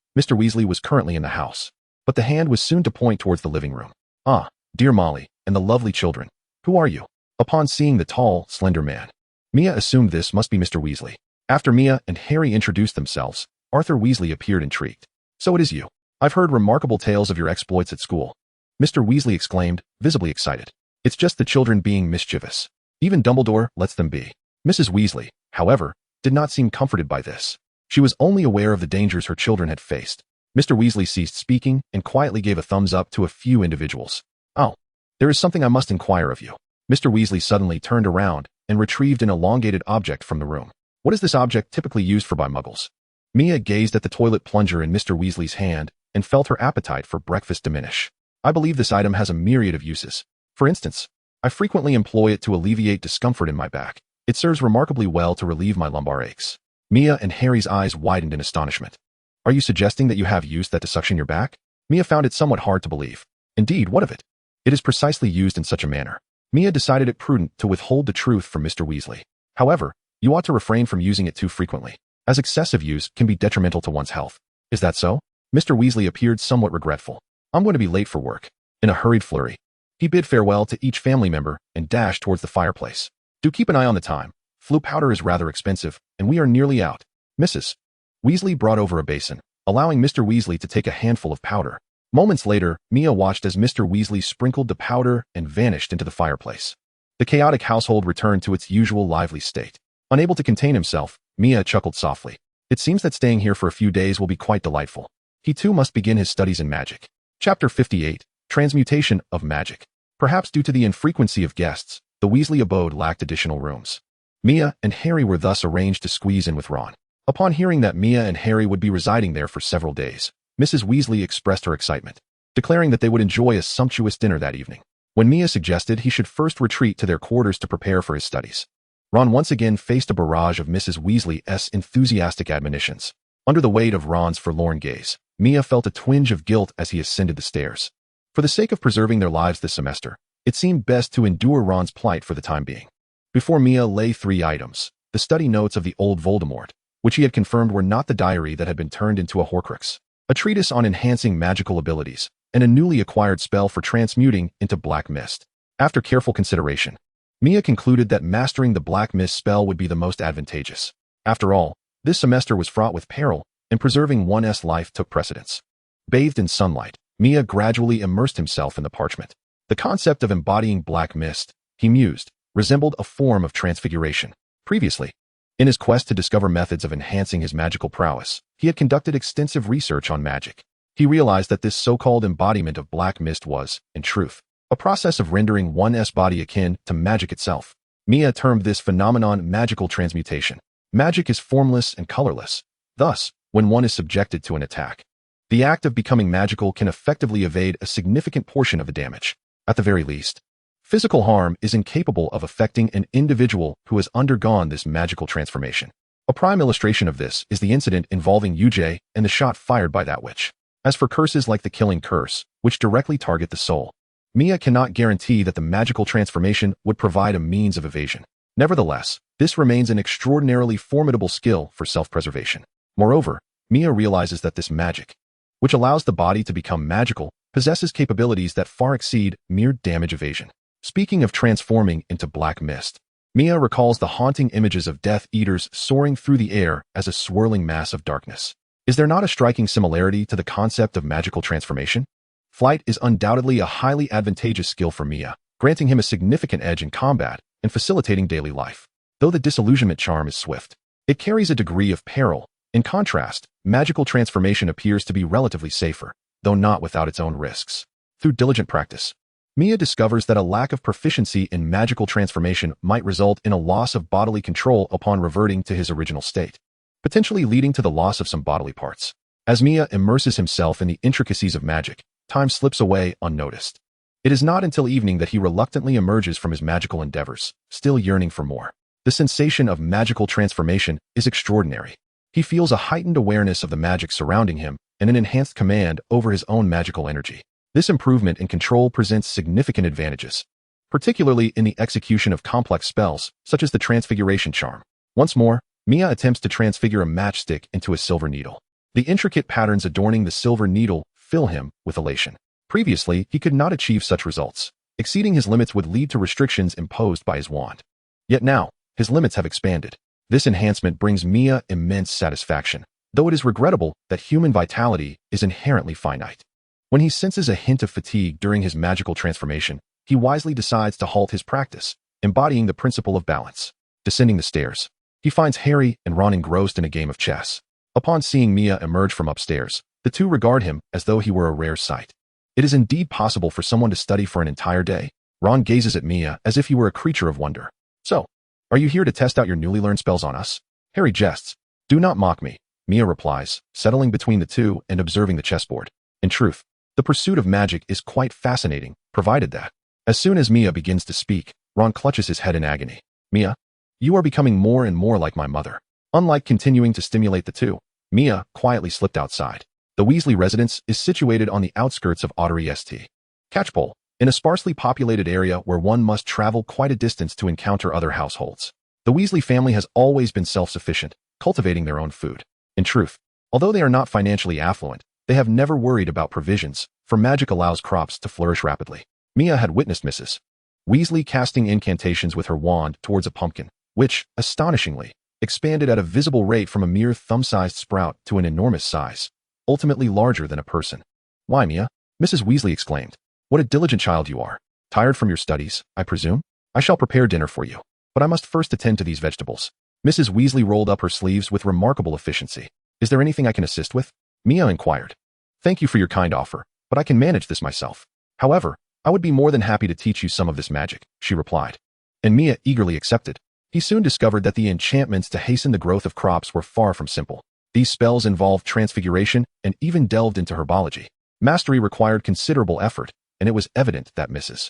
Mr. Weasley was currently in the house, but the hand was soon to point towards the living room. Ah, dear Molly, and the lovely children. Who are you? Upon seeing the tall, slender man, Mia assumed this must be Mr. Weasley. After Mia and Harry introduced themselves, Arthur Weasley appeared intrigued. So it is you. I've heard remarkable tales of your exploits at school. Mr. Weasley exclaimed, visibly excited. It's just the children being mischievous. Even Dumbledore lets them be. Mrs. Weasley, however, did not seem comforted by this. She was only aware of the dangers her children had faced. Mr. Weasley ceased speaking and quietly gave a thumbs up to a few individuals. Oh, there is something I must inquire of you. Mr. Weasley suddenly turned around and retrieved an elongated object from the room. What is this object typically used for by muggles? Mia gazed at the toilet plunger in Mr. Weasley's hand and felt her appetite for breakfast diminish. I believe this item has a myriad of uses. For instance, I frequently employ it to alleviate discomfort in my back. It serves remarkably well to relieve my lumbar aches. Mia and Harry's eyes widened in astonishment. Are you suggesting that you have used that to suction your back? Mia found it somewhat hard to believe. Indeed, what of it? It is precisely used in such a manner. Mia decided it prudent to withhold the truth from Mr. Weasley. However, you ought to refrain from using it too frequently, as excessive use can be detrimental to one's health. Is that so? Mr. Weasley appeared somewhat regretful. I'm going to be late for work. In a hurried flurry, he bid farewell to each family member and dashed towards the fireplace. Do keep an eye on the time. Flu powder is rather expensive, and we are nearly out. Mrs. Weasley brought over a basin, allowing Mr. Weasley to take a handful of powder. Moments later, Mia watched as Mr. Weasley sprinkled the powder and vanished into the fireplace. The chaotic household returned to its usual lively state. Unable to contain himself, Mia chuckled softly. It seems that staying here for a few days will be quite delightful. He too must begin his studies in magic. Chapter 58, Transmutation of Magic. Perhaps due to the infrequency of guests, the Weasley abode lacked additional rooms. Mia and Harry were thus arranged to squeeze in with Ron. Upon hearing that Mia and Harry would be residing there for several days, Mrs. Weasley expressed her excitement, declaring that they would enjoy a sumptuous dinner that evening. When Mia suggested he should first retreat to their quarters to prepare for his studies, Ron once again faced a barrage of Mrs. Weasley's enthusiastic admonitions. Under the weight of Ron's forlorn gaze, Mia felt a twinge of guilt as he ascended the stairs. For the sake of preserving their lives this semester, it seemed best to endure Ron's plight for the time being. Before Mia lay 3 items: the study notes of the old Voldemort, which he had confirmed were not the diary that had been turned into a Horcrux, a treatise on enhancing magical abilities, and a newly acquired spell for transmuting into black mist. After careful consideration, Mia concluded that mastering the black mist spell would be the most advantageous. After all, this semester was fraught with peril, and preserving one's life took precedence. Bathed in sunlight, Mia gradually immersed himself in the parchment. The concept of embodying black mist, he mused, resembled a form of transfiguration. Previously, in his quest to discover methods of enhancing his magical prowess, he had conducted extensive research on magic. He realized that this so-called embodiment of black mist was, in truth, a process of rendering one's body akin to magic itself. Mia termed this phenomenon magical transmutation. Magic is formless and colorless. Thus, when one is subjected to an attack, the act of becoming magical can effectively evade a significant portion of the damage. At the very least, physical harm is incapable of affecting an individual who has undergone this magical transformation. A prime illustration of this is the incident involving UJ and the shot fired by that witch. As for curses like the killing curse, which directly target the soul, Mia cannot guarantee that the magical transformation would provide a means of evasion. Nevertheless, this remains an extraordinarily formidable skill for self-preservation. Moreover, Mia realizes that this magic, which allows the body to become magical, possesses capabilities that far exceed mere damage evasion. Speaking of transforming into black mist, Mia recalls the haunting images of Death Eaters soaring through the air as a swirling mass of darkness. Is there not a striking similarity to the concept of magical transformation? Flight is undoubtedly a highly advantageous skill for Mia, granting him a significant edge in combat and facilitating daily life. Though the disillusionment charm is swift, it carries a degree of peril. In contrast, magical transformation appears to be relatively safer, though not without its own risks. Through diligent practice, Mia discovers that a lack of proficiency in magical transformation might result in a loss of bodily control upon reverting to his original state, potentially leading to the loss of some bodily parts. As Mia immerses himself in the intricacies of magic, time slips away unnoticed. It is not until evening that he reluctantly emerges from his magical endeavors, still yearning for more. The sensation of magical transformation is extraordinary. He feels a heightened awareness of the magic surrounding him and an enhanced command over his own magical energy. This improvement in control presents significant advantages, particularly in the execution of complex spells, such as the Transfiguration Charm. Once more, Mia attempts to transfigure a matchstick into a silver needle. The intricate patterns adorning the silver needle fill him with elation. Previously, he could not achieve such results. Exceeding his limits would lead to restrictions imposed by his wand. Yet now, his limits have expanded. This enhancement brings Mia immense satisfaction, though it is regrettable that human vitality is inherently finite. When he senses a hint of fatigue during his magical transformation, he wisely decides to halt his practice, embodying the principle of balance. Descending the stairs, he finds Harry and Ron engrossed in a game of chess. Upon seeing Mia emerge from upstairs, the two regard him as though he were a rare sight. It is indeed possible for someone to study for an entire day. Ron gazes at Mia as if he were a creature of wonder. So, are you here to test out your newly learned spells on us? Harry jests. Do not mock me, Mia replies, settling between the two and observing the chessboard. In truth, the pursuit of magic is quite fascinating, provided that. As soon as Mia begins to speak, Ron clutches his head in agony. Mia, you are becoming more and more like my mother. Unlike continuing to stimulate the two, Mia quietly slipped outside. The Weasley residence is situated on the outskirts of HarryPotterFanfiction. Catchpole, in a sparsely populated area where one must travel quite a distance to encounter other households. The Weasley family has always been self-sufficient, cultivating their own food. In truth, although they are not financially affluent, they have never worried about provisions, for magic allows crops to flourish rapidly. Mia had witnessed Mrs. Weasley casting incantations with her wand towards a pumpkin, which, astonishingly, expanded at a visible rate from a mere thumb-sized sprout to an enormous size, ultimately larger than a person. Why, Mia? Mrs. Weasley exclaimed. What a diligent child you are. Tired from your studies, I presume? I shall prepare dinner for you, but I must first attend to these vegetables. Mrs. Weasley rolled up her sleeves with remarkable efficiency. Is there anything I can assist with? Mia inquired. Thank you for your kind offer, but I can manage this myself. However, I would be more than happy to teach you some of this magic, she replied. And Mia eagerly accepted. He soon discovered that the enchantments to hasten the growth of crops were far from simple. These spells involved transfiguration and even delved into herbology. Mastery required considerable effort, and it was evident that Mrs.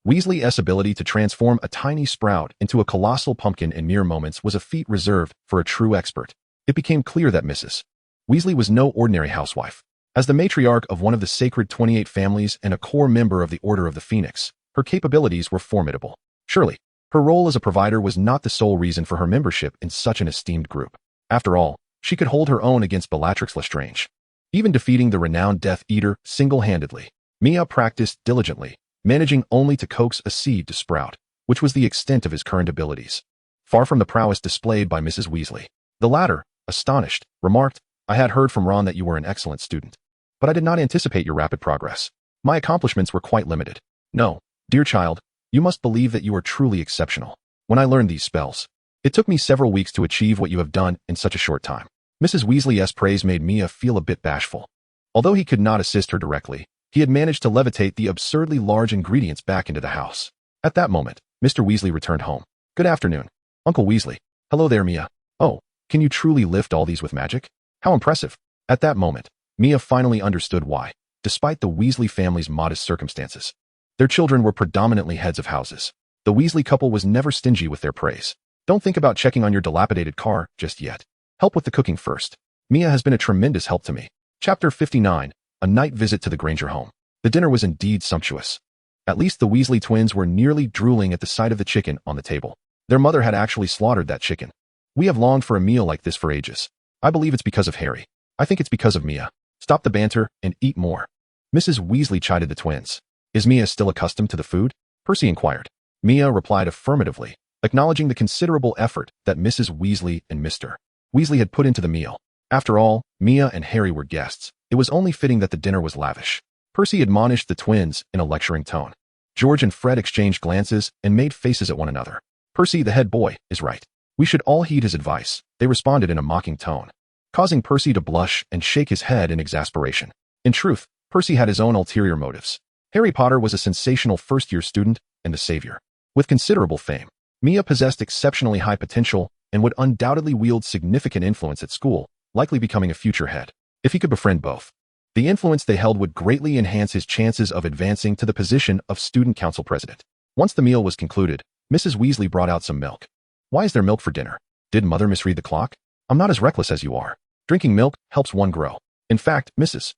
Weasley's ability to transform a tiny sprout into a colossal pumpkin in mere moments was a feat reserved for a true expert. It became clear that Mrs. Weasley was no ordinary housewife. As the matriarch of one of the sacred 28 families and a core member of the Order of the Phoenix, her capabilities were formidable. Surely, her role as a provider was not the sole reason for her membership in such an esteemed group. After all, she could hold her own against Bellatrix Lestrange, even defeating the renowned Death Eater single-handedly. Mia practiced diligently, managing only to coax a seed to sprout, which was the extent of his current abilities. Far from the prowess displayed by Mrs. Weasley. The latter, astonished, remarked, I had heard from Ron that you were an excellent student, but I did not anticipate your rapid progress. My accomplishments were quite limited. No, dear child, you must believe that you are truly exceptional. When I learned these spells, it took me several weeks to achieve what you have done in such a short time. Mrs. Weasley's praise made Mia feel a bit bashful. Although he could not assist her directly, he had managed to levitate the absurdly large ingredients back into the house. At that moment, Mr. Weasley returned home. Good afternoon, Uncle Weasley. Hello there, Mia. Oh, can you truly lift all these with magic? How impressive. At that moment, Mia finally understood why, despite the Weasley family's modest circumstances, their children were predominantly heads of houses. The Weasley couple was never stingy with their praise. Don't think about checking on your dilapidated car just yet. Help with the cooking first. Mia has been a tremendous help to me. Chapter 59, A Night Visit to the Granger Home. The dinner was indeed sumptuous. At least the Weasley twins were nearly drooling at the sight of the chicken on the table. Their mother had actually slaughtered that chicken. We have longed for a meal like this for ages. I believe it's because of Harry. I think it's because of Mia. Stop the banter and eat more. Mrs. Weasley chided the twins. Is Mia still accustomed to the food? Percy inquired. Mia replied affirmatively, acknowledging the considerable effort that Mrs. Weasley and Mr. Weasley had put into the meal. After all, Mia and Harry were guests. It was only fitting that the dinner was lavish. Percy admonished the twins in a lecturing tone. George and Fred exchanged glances and made faces at one another. Percy, the head boy, is right. We should all heed his advice, they responded in a mocking tone, causing Percy to blush and shake his head in exasperation. In truth, Percy had his own ulterior motives. Harry Potter was a sensational first-year student and the savior. With considerable fame, Mia possessed exceptionally high potential and would undoubtedly wield significant influence at school, likely becoming a future head. If he could befriend both, the influence they held would greatly enhance his chances of advancing to the position of student council president. Once the meal was concluded, Mrs. Weasley brought out some milk. Why is there milk for dinner? Did Mother misread the clock? I'm not as reckless as you are. Drinking milk helps one grow. In fact, Mrs.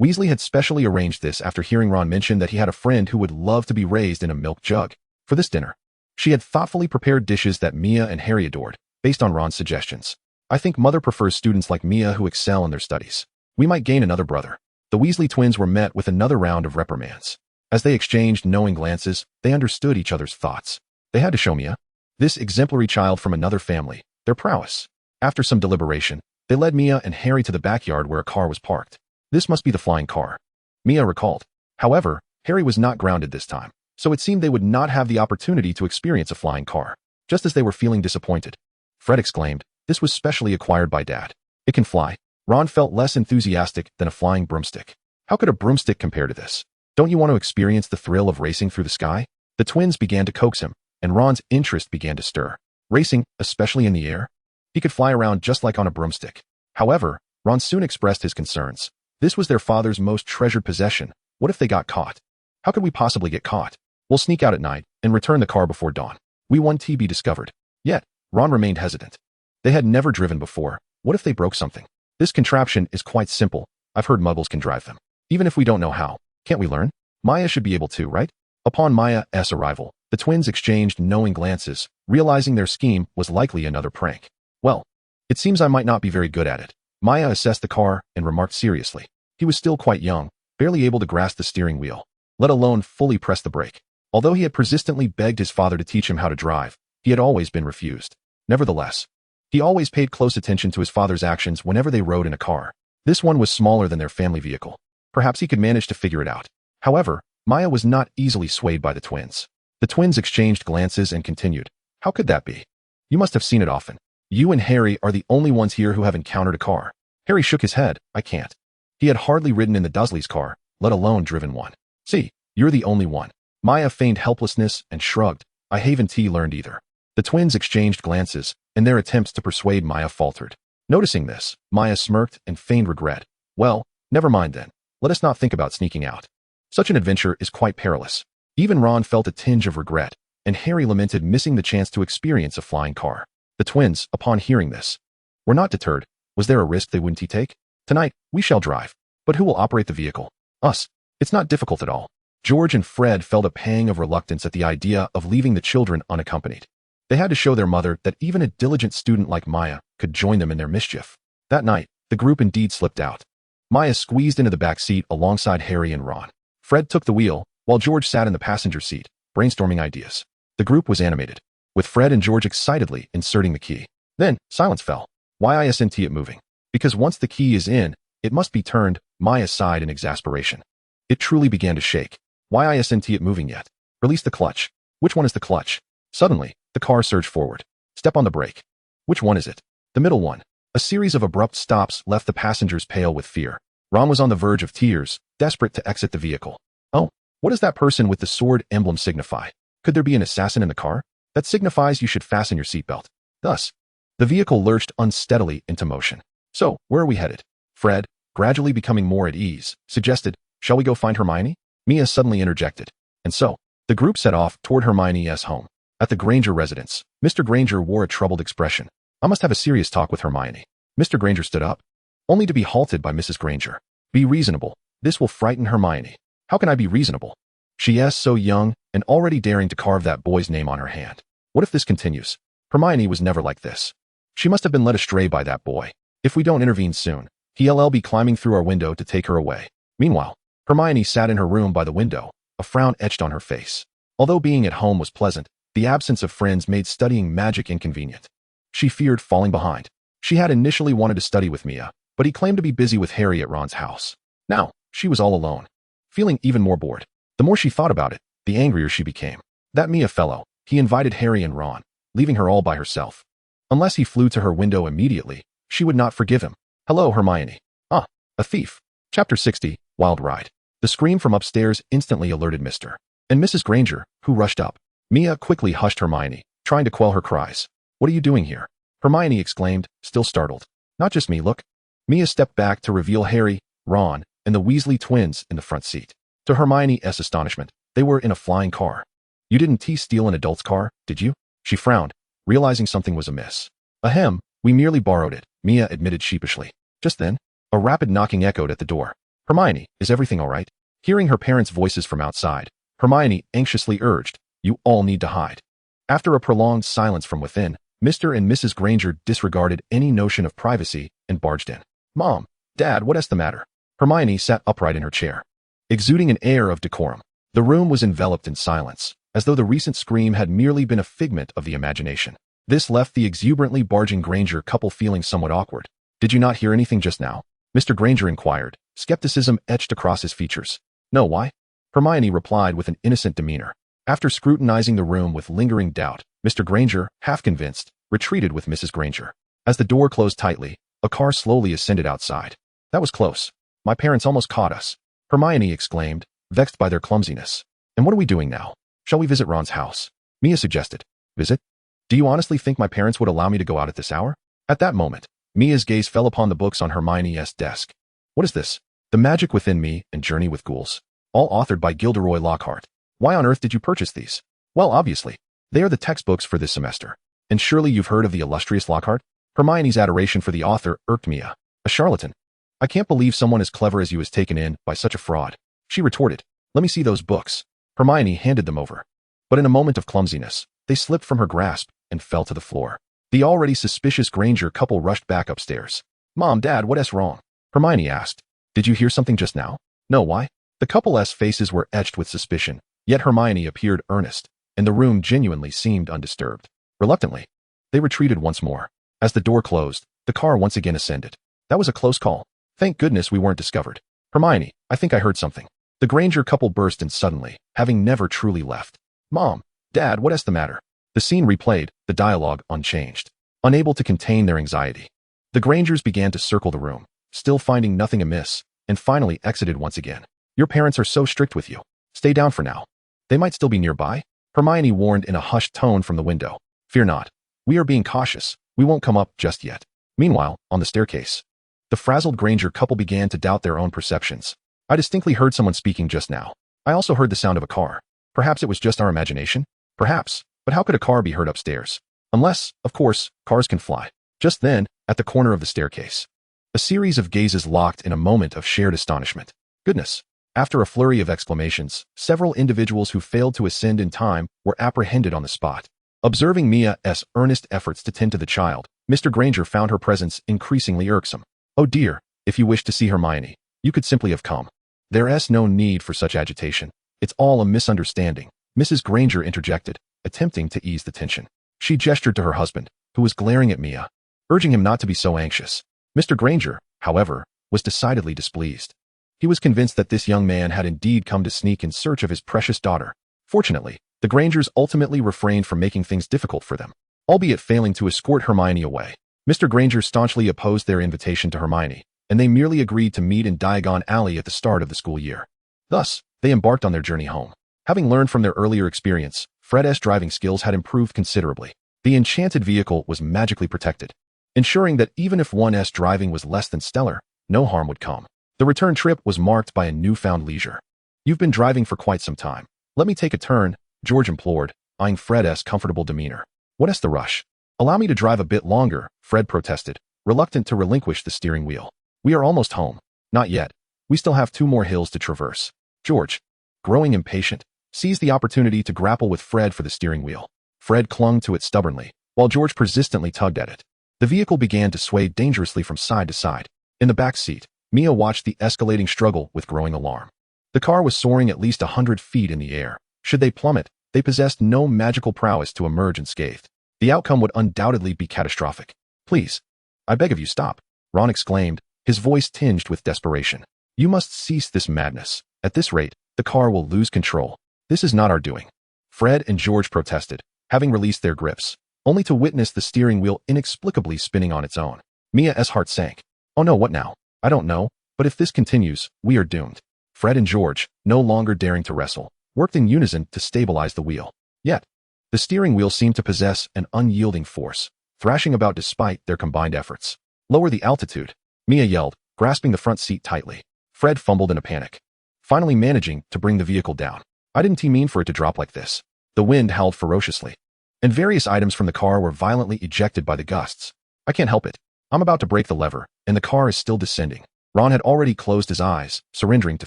Weasley had specially arranged this after hearing Ron mention that he had a friend who would love to be raised in a milk jug. For this dinner, she had thoughtfully prepared dishes that Mia and Harry adored, based on Ron's suggestions. I think Mother prefers students like Mia who excel in their studies. We might gain another brother. The Weasley twins were met with another round of reprimands. As they exchanged knowing glances, they understood each other's thoughts. They had to show Mia, this exemplary child from another family, their prowess. After some deliberation, they led Mia and Harry to the backyard where a car was parked. This must be the flying car, Mia recalled. However, Harry was not grounded this time, so it seemed they would not have the opportunity to experience a flying car. Just as they were feeling disappointed, Fred exclaimed, this was specially acquired by Dad. It can fly. Ron felt less enthusiastic than a flying broomstick. How could a broomstick compare to this? Don't you want to experience the thrill of racing through the sky? The twins began to coax him, and Ron's interest began to stir. Racing, especially in the air? He could fly around just like on a broomstick. However, Ron soon expressed his concerns. This was their father's most treasured possession. What if they got caught? How could we possibly get caught? We'll sneak out at night and return the car before dawn. We want to be discovered. Yet, Ron remained hesitant. They had never driven before. What if they broke something? This contraption is quite simple. I've heard muggles can drive them. Even if we don't know how, can't we learn? Maya should be able to, right? Upon Maya's arrival, the twins exchanged knowing glances, realizing their scheme was likely another prank. Well, it seems I might not be very good at it. Maya assessed the car and remarked seriously. He was still quite young, barely able to grasp the steering wheel, let alone fully press the brake. Although he had persistently begged his father to teach him how to drive, he had always been refused. Nevertheless, he always paid close attention to his father's actions whenever they rode in a car. This one was smaller than their family vehicle. Perhaps he could manage to figure it out. However, Maya was not easily swayed by the twins. The twins exchanged glances and continued. How could that be? You must have seen it often. You and Harry are the only ones here who have encountered a car. Harry shook his head. I can't. He had hardly ridden in the Dursleys' car, let alone driven one. See, you're the only one. Maya feigned helplessness and shrugged. I haven't learned either. The twins exchanged glances, and their attempts to persuade Maya faltered. Noticing this, Maya smirked and feigned regret. Well, never mind then. Let us not think about sneaking out. Such an adventure is quite perilous. Even Ron felt a tinge of regret, and Harry lamented missing the chance to experience a flying car. The twins, upon hearing this, were not deterred. Was there a risk they wouldn't take? Tonight, we shall drive. But who will operate the vehicle? Us. It's not difficult at all. George and Fred felt a pang of reluctance at the idea of leaving the children unaccompanied. They had to show their mother that even a diligent student like Maya could join them in their mischief. That night, the group indeed slipped out. Maya squeezed into the back seat alongside Harry and Ron. Fred took the wheel, while George sat in the passenger seat, brainstorming ideas. The group was animated, with Fred and George excitedly inserting the key. Then, silence fell. Why isn't it moving? Because once the key is in, it must be turned. Maya sighed in exasperation. It truly began to shake. Why isn't it moving yet? Release the clutch. Which one is the clutch? Suddenly, the car surged forward. Step on the brake. Which one is it? The middle one. A series of abrupt stops left the passengers pale with fear. Ron was on the verge of tears, desperate to exit the vehicle. Oh, what does that person with the sword emblem signify? Could there be an assassin in the car? That signifies you should fasten your seatbelt. Thus, the vehicle lurched unsteadily into motion. So, where are we headed? Fred, gradually becoming more at ease, suggested, shall we go find Hermione? Mia suddenly interjected. And so, the group set off toward Hermione's home. At the Granger residence, Mr. Granger wore a troubled expression. I must have a serious talk with Hermione. Mr. Granger stood up, only to be halted by Mrs. Granger. Be reasonable. This will frighten Hermione. How can I be reasonable? She is so young and already daring to carve that boy's name on her hand. What if this continues? Hermione was never like this. She must have been led astray by that boy. If we don't intervene soon, he'll be climbing through our window to take her away. Meanwhile, Hermione sat in her room by the window, a frown etched on her face. Although being at home was pleasant, the absence of friends made studying magic inconvenient. She feared falling behind. She had initially wanted to study with Mia, but he claimed to be busy with Harry at Ron's house. Now, she was all alone, feeling even more bored. The more she thought about it, the angrier she became. That Mia fellow, he invited Harry and Ron, leaving her all by herself. Unless he flew to her window immediately, she would not forgive him. Hello, Hermione. Ah, a thief. Chapter 60, Wild Ride. The scream from upstairs instantly alerted Mr. and Mrs. Granger, who rushed up. Mia quickly hushed Hermione, trying to quell her cries. What are you doing here? Hermione exclaimed, still startled. Not just me, look. Mia stepped back to reveal Harry, Ron, and the Weasley twins in the front seat. To Hermione's astonishment, they were in a flying car. You didn't steal an adult's car, did you? She frowned, realizing something was amiss. Ahem, we merely borrowed it, Mia admitted sheepishly. Just then, a rapid knocking echoed at the door. Hermione, is everything all right? Hearing her parents' voices from outside, Hermione anxiously urged, you all need to hide. After a prolonged silence from within, Mr. and Mrs. Granger disregarded any notion of privacy and barged in. Mom, Dad, what is the matter? Hermione sat upright in her chair, exuding an air of decorum. The room was enveloped in silence, as though the recent scream had merely been a figment of the imagination. This left the exuberantly barging Granger couple feeling somewhat awkward. Did you not hear anything just now? Mr. Granger inquired, skepticism etched across his features. No, why? Hermione replied with an innocent demeanor. After scrutinizing the room with lingering doubt, Mr. Granger, half convinced, retreated with Mrs. Granger. As the door closed tightly, a car slowly ascended outside. That was close. My parents almost caught us. Hermione exclaimed, vexed by their clumsiness. And what are we doing now? Shall we visit Ron's house? Mia suggested. Visit? Do you honestly think my parents would allow me to go out at this hour? At that moment, Mia's gaze fell upon the books on Hermione's desk. What is this? The Magic Within Me and Journey with Ghouls. All authored by Gilderoy Lockhart. Why on earth did you purchase these? Well, obviously, they are the textbooks for this semester. And surely you've heard of the illustrious Lockhart? Hermione's adoration for the author irked Mia. A charlatan. I can't believe someone as clever as you is taken in by such a fraud. She retorted. Let me see those books. Hermione handed them over. But in a moment of clumsiness, they slipped from her grasp and fell to the floor. The already suspicious Granger couple rushed back upstairs. Mom, Dad, what's wrong? Hermione asked. Did you hear something just now? No, why? The couple's faces were etched with suspicion, yet Hermione appeared earnest, and the room genuinely seemed undisturbed. Reluctantly, they retreated once more. As the door closed, the car once again ascended. That was a close call. Thank goodness we weren't discovered. Hermione, I think I heard something. The Granger couple burst in suddenly, having never truly left. Mom, Dad, what's the matter? The scene replayed, the dialogue unchanged. Unable to contain their anxiety, the Grangers began to circle the room, still finding nothing amiss, and finally exited once again. Your parents are so strict with you. Stay down for now. They might still be nearby. Hermione warned in a hushed tone from the window. Fear not. We are being cautious. We won't come up just yet. Meanwhile, on the staircase, the frazzled Granger couple began to doubt their own perceptions. I distinctly heard someone speaking just now. I also heard the sound of a car. Perhaps it was just our imagination? Perhaps, but how could a car be heard upstairs? Unless, of course, cars can fly. Just then, at the corner of the staircase, a series of gazes locked in a moment of shared astonishment. Goodness! After a flurry of exclamations, several individuals who failed to ascend in time were apprehended on the spot. Observing Mia's earnest efforts to tend to the child, Mr. Granger found her presence increasingly irksome. Oh dear, if you wished to see Hermione, you could simply have come. There's no need for such agitation. It's all a misunderstanding, Mrs. Granger interjected, attempting to ease the tension. She gestured to her husband, who was glaring at Mia, urging him not to be so anxious. Mr. Granger, however, was decidedly displeased. He was convinced that this young man had indeed come to sneak in search of his precious daughter. Fortunately, the Grangers ultimately refrained from making things difficult for them, albeit failing to escort Hermione away. Mr. Granger staunchly opposed their invitation to Hermione, and they merely agreed to meet in Diagon Alley at the start of the school year. Thus, they embarked on their journey home. Having learned from their earlier experience, Fred's driving skills had improved considerably. The enchanted vehicle was magically protected, ensuring that even if one's driving was less than stellar, no harm would come. The return trip was marked by a newfound leisure. You've been driving for quite some time. Let me take a turn, George implored, eyeing Fred's comfortable demeanor. What's the rush? Allow me to drive a bit longer, Fred protested, reluctant to relinquish the steering wheel. We are almost home. Not yet. We still have 2 more hills to traverse. George, growing impatient, seized the opportunity to grapple with Fred for the steering wheel. Fred clung to it stubbornly, while George persistently tugged at it. The vehicle began to sway dangerously from side to side. In the back seat, Mia watched the escalating struggle with growing alarm. The car was soaring at least 100 feet in the air. Should they plummet, they possessed no magical prowess to emerge unscathed. The outcome would undoubtedly be catastrophic. Please, I beg of you, stop, Ron exclaimed, his voice tinged with desperation. You must cease this madness. At this rate, the car will lose control. This is not our doing. Fred and George protested, having released their grips, only to witness the steering wheel inexplicably spinning on its own. Mia's heart sank. Oh no, what now? I don't know, but if this continues, we are doomed. Fred and George, no longer daring to wrestle, worked in unison to stabilize the wheel. Yet, the steering wheel seemed to possess an unyielding force, thrashing about despite their combined efforts. Lower the altitude, Mia yelled, grasping the front seat tightly. Fred fumbled in a panic, finally managing to bring the vehicle down. I didn't mean for it to drop like this. The wind howled ferociously, and various items from the car were violently ejected by the gusts. I can't help it. I'm about to break the lever, and the car is still descending. Ron had already closed his eyes, surrendering to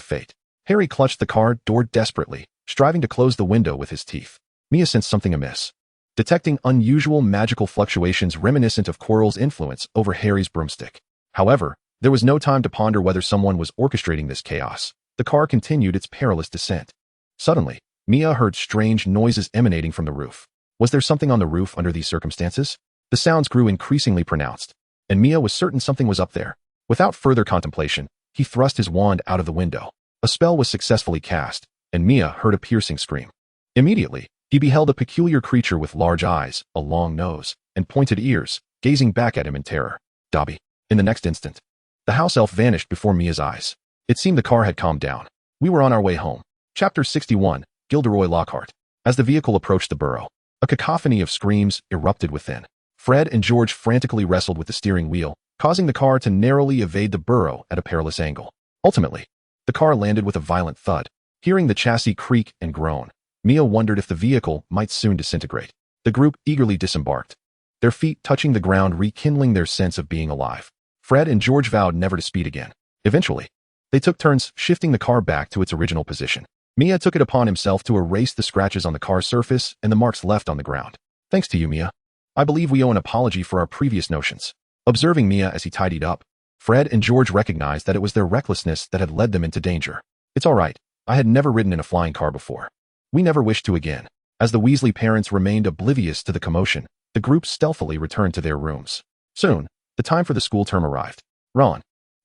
fate. Harry clutched the car door desperately, striving to close the window with his teeth. Mia sensed something amiss, detecting unusual magical fluctuations reminiscent of Quirrell's influence over Harry's broomstick. However, there was no time to ponder whether someone was orchestrating this chaos. The car continued its perilous descent. Suddenly, Mia heard strange noises emanating from the roof. Was there something on the roof under these circumstances? The sounds grew increasingly pronounced, and Mia was certain something was up there. Without further contemplation, he thrust his wand out of the window. A spell was successfully cast, and Mia heard a piercing scream. Immediately, he beheld a peculiar creature with large eyes, a long nose, and pointed ears, gazing back at him in terror. Dobby. In the next instant, the house elf vanished before Mia's eyes. It seemed the car had calmed down. We were on our way home. Chapter 61, Gilderoy Lockhart. As the vehicle approached the burrow, a cacophony of screams erupted within. Fred and George frantically wrestled with the steering wheel, causing the car to narrowly evade the burrow at a perilous angle. Ultimately, the car landed with a violent thud. Hearing the chassis creak and groan, Mia wondered if the vehicle might soon disintegrate. The group eagerly disembarked, their feet touching the ground rekindling their sense of being alive. Fred and George vowed never to speed again. Eventually, they took turns shifting the car back to its original position. Mia took it upon himself to erase the scratches on the car's surface and the marks left on the ground. Thanks to you, Mia. I believe we owe an apology for our previous notions. Observing Mia as he tidied up, Fred and George recognized that it was their recklessness that had led them into danger. It's all right. I had never ridden in a flying car before. We never wish to again. As the Weasley parents remained oblivious to the commotion, the group stealthily returned to their rooms. Soon, the time for the school term arrived. Ron,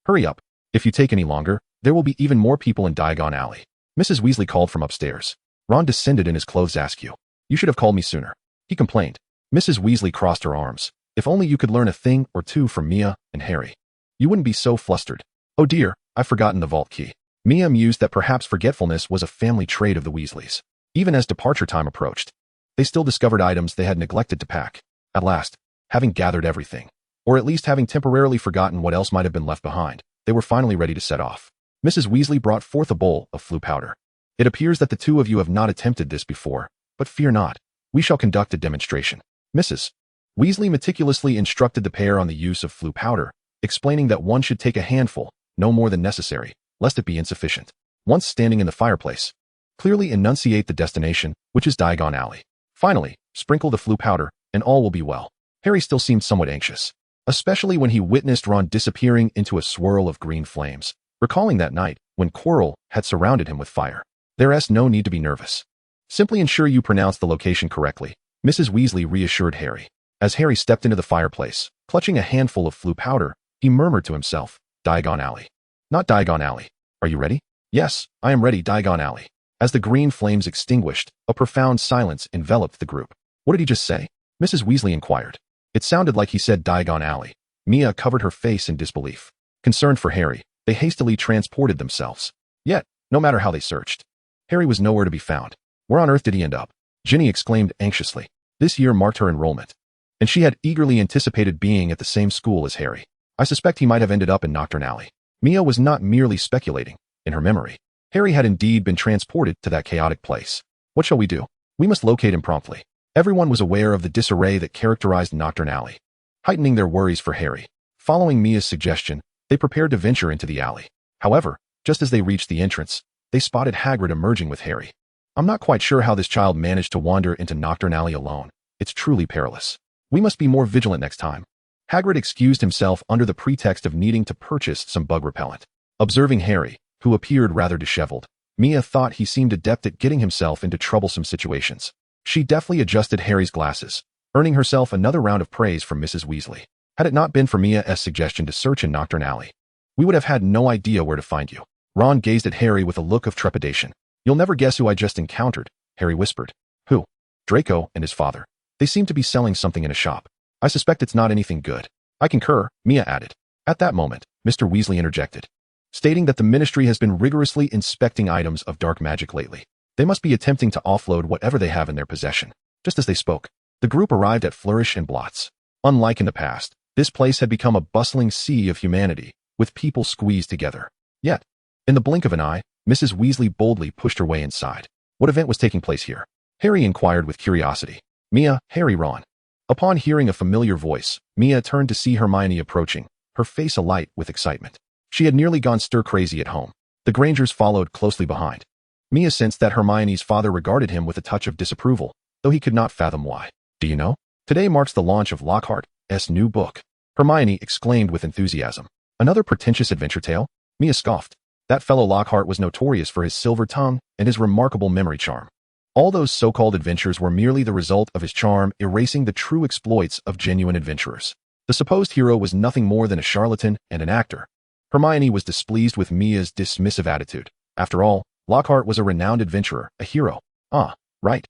hurry up. If you take any longer, there will be even more people in Diagon Alley. Mrs. Weasley called from upstairs. Ron descended in his clothes askew. You should have called me sooner. He complained. Mrs. Weasley crossed her arms. If only you could learn a thing or two from Mia and Harry. You wouldn't be so flustered. Oh dear, I've forgotten the vault key. Mia mused that perhaps forgetfulness was a family trait of the Weasleys. Even as departure time approached, they still discovered items they had neglected to pack. At last, having gathered everything, or at least having temporarily forgotten what else might have been left behind, they were finally ready to set off. Mrs. Weasley brought forth a bowl of Floo powder. It appears that the two of you have not attempted this before, but fear not. We shall conduct a demonstration. Mrs. Weasley meticulously instructed the pair on the use of Floo powder, explaining that one should take a handful, no more than necessary, lest it be insufficient. Once standing in the fireplace, clearly enunciate the destination, which is Diagon Alley. Finally, sprinkle the Floo powder, and all will be well. Harry still seemed somewhat anxious, especially when he witnessed Ron disappearing into a swirl of green flames, recalling that night when Quirrell had surrounded him with fire. There's no need to be nervous. Simply ensure you pronounce the location correctly, Mrs. Weasley reassured Harry. As Harry stepped into the fireplace, clutching a handful of Floo powder, he murmured to himself, Diagon Alley. Not Diagon Alley. Are you ready? Yes, I am ready, Diagon Alley. As the green flames extinguished, a profound silence enveloped the group. What did he just say? Mrs. Weasley inquired. It sounded like he said Diagon Alley. Mia covered her face in disbelief. Concerned for Harry, they hastily transported themselves. Yet, no matter how they searched, Harry was nowhere to be found. Where on earth did he end up? Ginny exclaimed anxiously. This year marked her enrollment, and she had eagerly anticipated being at the same school as Harry. I suspect he might have ended up in Knockturn Alley. Mia was not merely speculating. In her memory, Harry had indeed been transported to that chaotic place. What shall we do? We must locate him promptly. Everyone was aware of the disarray that characterized Knockturn Alley, heightening their worries for Harry. Following Mia's suggestion, they prepared to venture into the alley. However, just as they reached the entrance, they spotted Hagrid emerging with Harry. I'm not quite sure how this child managed to wander into Knockturn Alley alone. It's truly perilous. We must be more vigilant next time. Hagrid excused himself under the pretext of needing to purchase some bug repellent. Observing Harry, who appeared rather disheveled, Mia thought he seemed adept at getting himself into troublesome situations. She deftly adjusted Harry's glasses, earning herself another round of praise from Mrs. Weasley. Had it not been for Mia's suggestion to search in Knockturn Alley, we would have had no idea where to find you. Ron gazed at Harry with a look of trepidation. You'll never guess who I just encountered, Harry whispered. Who? Draco and his father. They seem to be selling something in a shop. I suspect it's not anything good. I concur, Mia added. At that moment, Mr. Weasley interjected, stating that the Ministry has been rigorously inspecting items of dark magic lately. They must be attempting to offload whatever they have in their possession. Just as they spoke, the group arrived at Flourish and Blots. Unlike in the past, this place had become a bustling sea of humanity, with people squeezed together. Yet, in the blink of an eye, Mrs. Weasley boldly pushed her way inside. What event was taking place here? Harry inquired with curiosity. Mia, Harry, Ron. Upon hearing a familiar voice, Mia turned to see Hermione approaching, her face alight with excitement. She had nearly gone stir-crazy at home. The Grangers followed closely behind. Mia sensed that Hermione's father regarded him with a touch of disapproval, though he could not fathom why. Do you know? Today marks the launch of Lockhart's new book. Hermione exclaimed with enthusiasm. Another pretentious adventure tale? Mia scoffed. That fellow Lockhart was notorious for his silver tongue and his remarkable memory charm. All those so-called adventures were merely the result of his charm erasing the true exploits of genuine adventurers. The supposed hero was nothing more than a charlatan and an actor. Hermione was displeased with Mia's dismissive attitude. After all, Lockhart was a renowned adventurer, a hero. Ah, right.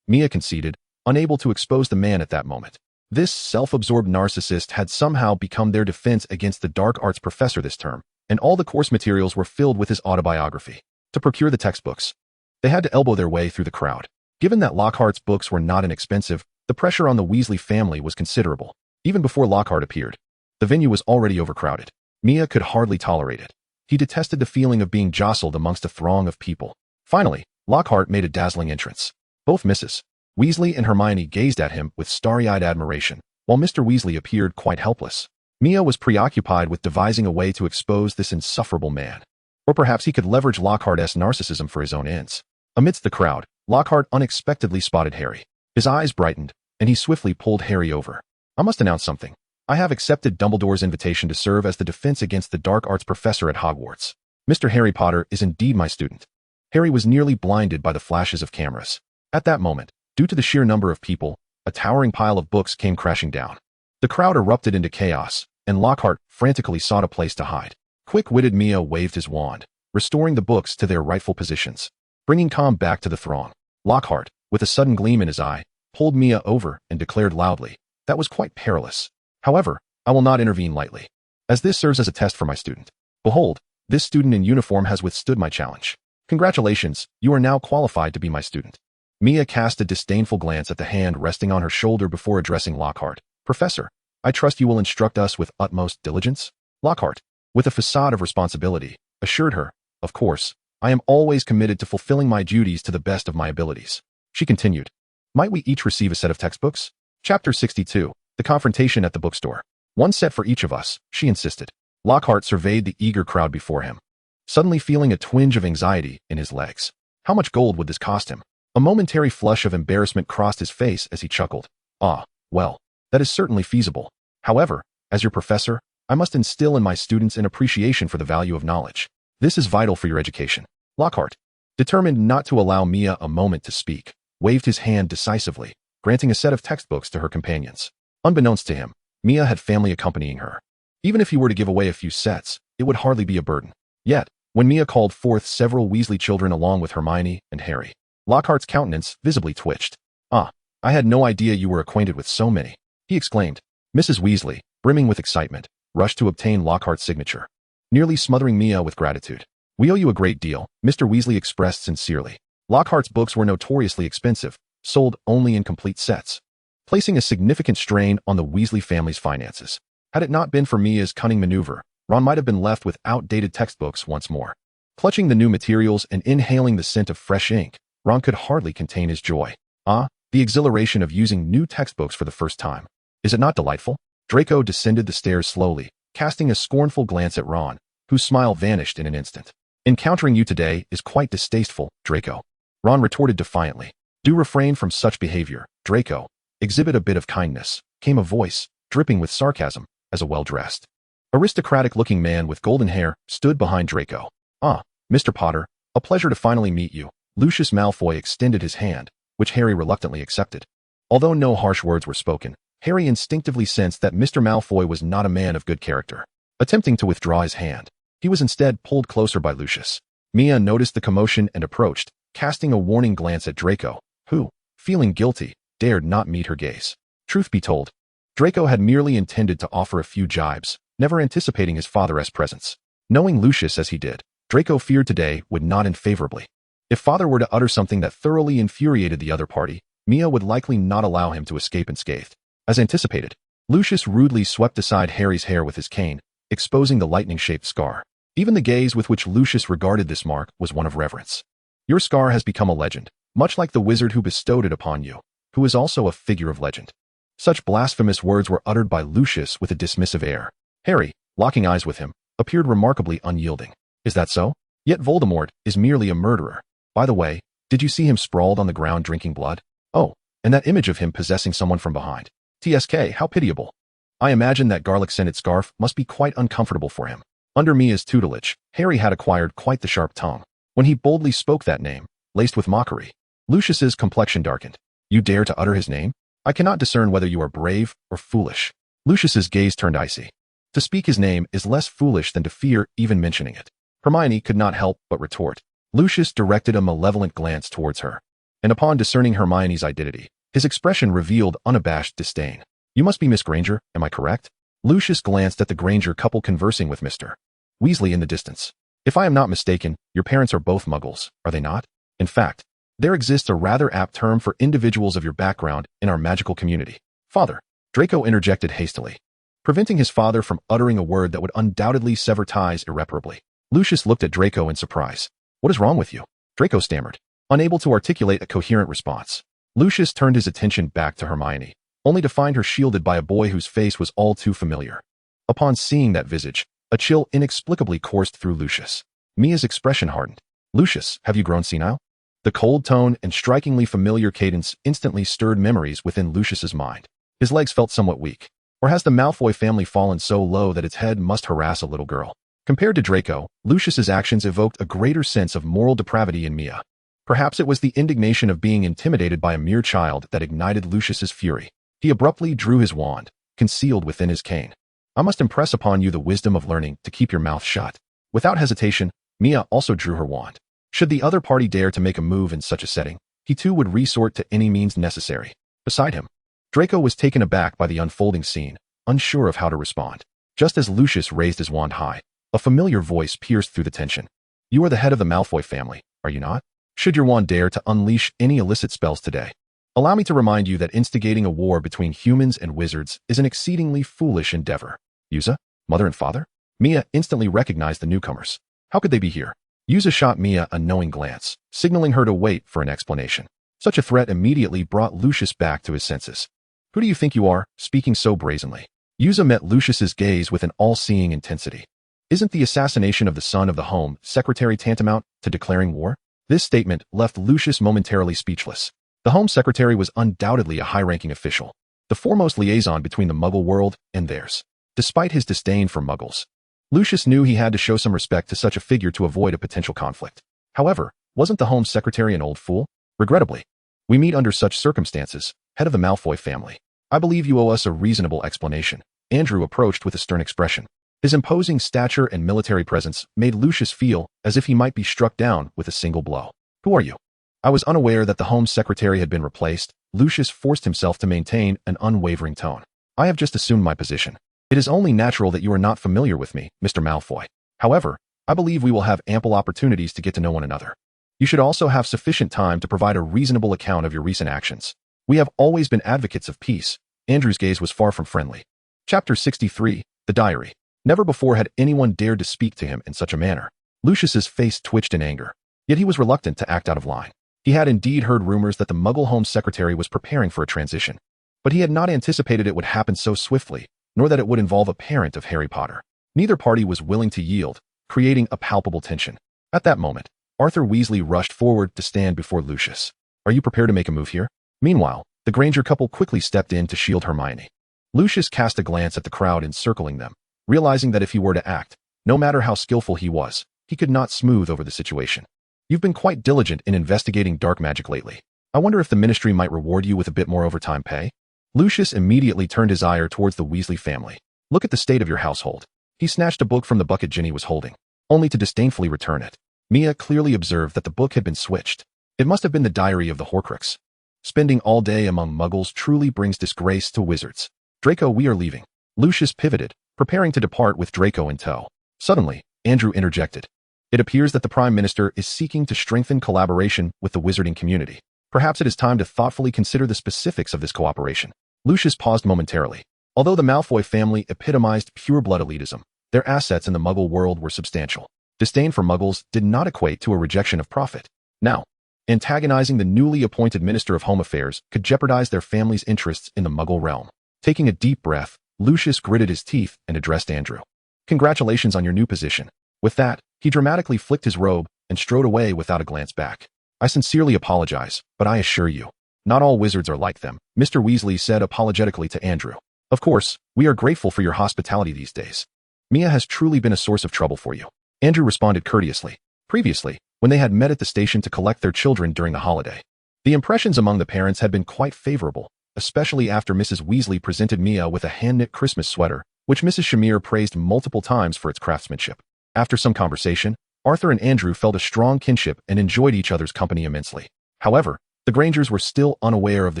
Mia conceded, unable to expose the man at that moment. This self-absorbed narcissist had somehow become their defense against the dark arts professor this term, and all the course materials were filled with his autobiography. To procure the textbooks, they had to elbow their way through the crowd. Given that Lockhart's books were not inexpensive, The pressure on the Weasley family was considerable. Even before Lockhart appeared, the venue was already overcrowded. Mia could hardly tolerate it. He detested the feeling of being jostled amongst a throng of people. Finally, Lockhart made a dazzling entrance. Both Mrs. Weasley and Hermione gazed at him with starry-eyed admiration, while Mr. Weasley appeared quite helpless. Mia was preoccupied with devising a way to expose this insufferable man. Or perhaps he could leverage Lockhart's narcissism for his own ends. Amidst the crowd, Lockhart unexpectedly spotted Harry. His eyes brightened, and he swiftly pulled Harry over. I must announce something. I have accepted Dumbledore's invitation to serve as the defense against the dark arts professor at Hogwarts. Mr. Harry Potter is indeed my student. Harry was nearly blinded by the flashes of cameras. At that moment, due to the sheer number of people, a towering pile of books came crashing down. The crowd erupted into chaos, and Lockhart frantically sought a place to hide. Quick-witted Mia waved his wand, restoring the books to their rightful positions. Bringing calm back to the throng, Lockhart, with a sudden gleam in his eye, pulled Mia over and declared loudly, "That was quite perilous. However, I will not intervene lightly, as this serves as a test for my student. Behold, this student in uniform has withstood my challenge. Congratulations, you are now qualified to be my student." Mia cast a disdainful glance at the hand resting on her shoulder before addressing Lockhart. "Professor, I trust you will instruct us with utmost diligence?" Lockhart, with a facade of responsibility, assured her, "Of course, I am always committed to fulfilling my duties to the best of my abilities." She continued, "Might we each receive a set of textbooks?" Chapter 62, The Confrontation at the Bookstore. "One set for each of us," she insisted. Lockhart surveyed the eager crowd before him, suddenly feeling a twinge of anxiety in his legs. How much gold would this cost him? A momentary flush of embarrassment crossed his face as he chuckled. "Ah, well, that is certainly feasible. However, as your professor, I must instill in my students an appreciation for the value of knowledge. This is vital for your education." Lockhart, determined not to allow Mia a moment to speak, waved his hand decisively, granting a set of textbooks to her companions. Unbeknownst to him, Mia had family accompanying her. Even if he were to give away a few sets, it would hardly be a burden. Yet, when Mia called forth several Weasley children along with Hermione and Harry, Lockhart's countenance visibly twitched. "Ah, I had no idea you were acquainted with so many," he exclaimed. Mrs. Weasley, brimming with excitement, rushed to obtain Lockhart's signature, nearly smothering Mia with gratitude. "We owe you a great deal," Mr. Weasley expressed sincerely. Lockhart's books were notoriously expensive, sold only in complete sets, placing a significant strain on the Weasley family's finances. Had it not been for Mia's cunning maneuver, Ron might have been left with outdated textbooks once more. Clutching the new materials and inhaling the scent of fresh ink, Ron could hardly contain his joy. Ah, the exhilaration of using new textbooks for the first time. Is it not delightful? Draco descended the stairs slowly, casting a scornful glance at Ron, whose smile vanished in an instant. "Encountering you today is quite distasteful, Draco," Ron retorted defiantly. "Do refrain from such behavior, Draco. Exhibit a bit of kindness," came a voice, dripping with sarcasm, as a well-dressed, aristocratic-looking man with golden hair stood behind Draco. "Ah, Mr. Potter, a pleasure to finally meet you." Lucius Malfoy extended his hand, which Harry reluctantly accepted. Although no harsh words were spoken, Harry instinctively sensed that Mr. Malfoy was not a man of good character. Attempting to withdraw his hand, he was instead pulled closer by Lucius. Mia noticed the commotion and approached, casting a warning glance at Draco, who, feeling guilty, dared not meet her gaze. Truth be told, Draco had merely intended to offer a few jibes, never anticipating his father's presence. Knowing Lucius as he did, Draco feared today would not end favorably. If father were to utter something that thoroughly infuriated the other party, Mia would likely not allow him to escape unscathed. As anticipated, Lucius rudely swept aside Harry's hair with his cane, exposing the lightning-shaped scar. Even the gaze with which Lucius regarded this mark was one of reverence. "Your scar has become a legend, much like the wizard who bestowed it upon you, who is also a figure of legend." Such blasphemous words were uttered by Lucius with a dismissive air. Harry, locking eyes with him, appeared remarkably unyielding. "Is that so? Yet Voldemort is merely a murderer. By the way, did you see him sprawled on the ground drinking blood? Oh, and that image of him possessing someone from behind. TSK, how pitiable. I imagine that garlic-scented scarf must be quite uncomfortable for him." Under Mia's tutelage, Harry had acquired quite the sharp tongue. When he boldly spoke that name, laced with mockery, Lucius's complexion darkened. "You dare to utter his name? I cannot discern whether you are brave or foolish." Lucius's gaze turned icy. To speak his name is less foolish than to fear even mentioning it. Hermione could not help but retort. Lucius directed a malevolent glance towards her, and upon discerning Hermione's identity, his expression revealed unabashed disdain. "You must be Miss Granger, am I correct?" Lucius glanced at the Granger couple conversing with Mr. Weasley in the distance. "If I am not mistaken, your parents are both muggles, are they not? In fact, There exists a rather apt term for individuals of your background in our magical community. Father, Draco interjected hastily, preventing his father from uttering a word that would undoubtedly sever ties irreparably. Lucius looked at Draco in surprise. What is wrong with you? Draco stammered, unable to articulate a coherent response. Lucius turned his attention back to Hermione, only to find her shielded by a boy whose face was all too familiar. Upon seeing that visage, a chill inexplicably coursed through Lucius. Mia's expression hardened. Lucius, have you grown senile? The cold tone and strikingly familiar cadence instantly stirred memories within Lucius's mind. His legs felt somewhat weak. Or has the Malfoy family fallen so low that its head must harass a little girl? Compared to Draco, Lucius's actions evoked a greater sense of moral depravity in Mia. Perhaps it was the indignation of being intimidated by a mere child that ignited Lucius's fury. He abruptly drew his wand, concealed within his cane. I must impress upon you the wisdom of learning to keep your mouth shut. Without hesitation, Mia also drew her wand. Should the other party dare to make a move in such a setting, he too would resort to any means necessary. Beside him, Draco was taken aback by the unfolding scene, unsure of how to respond. Just as Lucius raised his wand high, a familiar voice pierced through the tension. You are the head of the Malfoy family, are you not? Should your wand dare to unleash any illicit spells today, allow me to remind you that instigating a war between humans and wizards is an exceedingly foolish endeavor. Yuza, mother and father? Mia instantly recognized the newcomers. How could they be here? Yuza shot Mia a knowing glance, signaling her to wait for an explanation. Such a threat immediately brought Lucius back to his senses. Who do you think you are, speaking so brazenly? Yuza met Lucius's gaze with an all-seeing intensity. Isn't the assassination of the son of the Home Secretary tantamount to declaring war? This statement left Lucius momentarily speechless. The Home Secretary was undoubtedly a high-ranking official, the foremost liaison between the Muggle world and theirs. Despite his disdain for Muggles, Lucius knew he had to show some respect to such a figure to avoid a potential conflict. However, wasn't the Home Secretary an old fool? Regrettably, we meet under such circumstances, head of the Malfoy family. I believe you owe us a reasonable explanation. Andrew approached with a stern expression. His imposing stature and military presence made Lucius feel as if he might be struck down with a single blow. Who are you? I was unaware that the Home Secretary had been replaced. Lucius forced himself to maintain an unwavering tone. I have just assumed my position. It is only natural that you are not familiar with me, Mr. Malfoy. However, I believe we will have ample opportunities to get to know one another. You should also have sufficient time to provide a reasonable account of your recent actions. We have always been advocates of peace. Andrew's gaze was far from friendly. Chapter 63, The Diary. Never before had anyone dared to speak to him in such a manner. Lucius's face twitched in anger, yet he was reluctant to act out of line. He had indeed heard rumors that the Muggle Home Secretary was preparing for a transition, but he had not anticipated it would happen so swiftly, nor that it would involve a parent of Harry Potter. Neither party was willing to yield, creating a palpable tension. At that moment, Arthur Weasley rushed forward to stand before Lucius. Are you prepared to make a move here? Meanwhile, the Granger couple quickly stepped in to shield Hermione. Lucius cast a glance at the crowd encircling them, realizing that if he were to act, no matter how skillful he was, he could not smooth over the situation. You've been quite diligent in investigating dark magic lately. I wonder if the Ministry might reward you with a bit more overtime pay? Lucius immediately turned his ire towards the Weasley family. Look at the state of your household. He snatched a book from the bucket Ginny was holding, only to disdainfully return it. Mia clearly observed that the book had been switched. It must have been the diary of the Horcrux. Spending all day among Muggles truly brings disgrace to wizards. Draco, we are leaving. Lucius pivoted, preparing to depart with Draco in tow. Suddenly, Andrew interjected. It appears that the Prime Minister is seeking to strengthen collaboration with the wizarding community. Perhaps it is time to thoughtfully consider the specifics of this cooperation. Lucius paused momentarily. Although the Malfoy family epitomized pure-blood elitism, their assets in the Muggle world were substantial. Disdain for Muggles did not equate to a rejection of profit. Now, antagonizing the newly appointed Minister of Home Affairs could jeopardize their family's interests in the Muggle realm. Taking a deep breath, Lucius gritted his teeth and addressed Andrew. Congratulations on your new position. With that, he dramatically flicked his robe and strode away without a glance back. I sincerely apologize, but I assure you, not all wizards are like them, Mr. Weasley said apologetically to Andrew. Of course, we are grateful for your hospitality these days. Mia has truly been a source of trouble for you. Andrew responded courteously. Previously, when they had met at the station to collect their children during the holiday, the impressions among the parents had been quite favorable, especially after Mrs. Weasley presented Mia with a hand-knit Christmas sweater, which Mrs. Shamir praised multiple times for its craftsmanship. After some conversation, Arthur and Andrew felt a strong kinship and enjoyed each other's company immensely. However, the Grangers were still unaware of the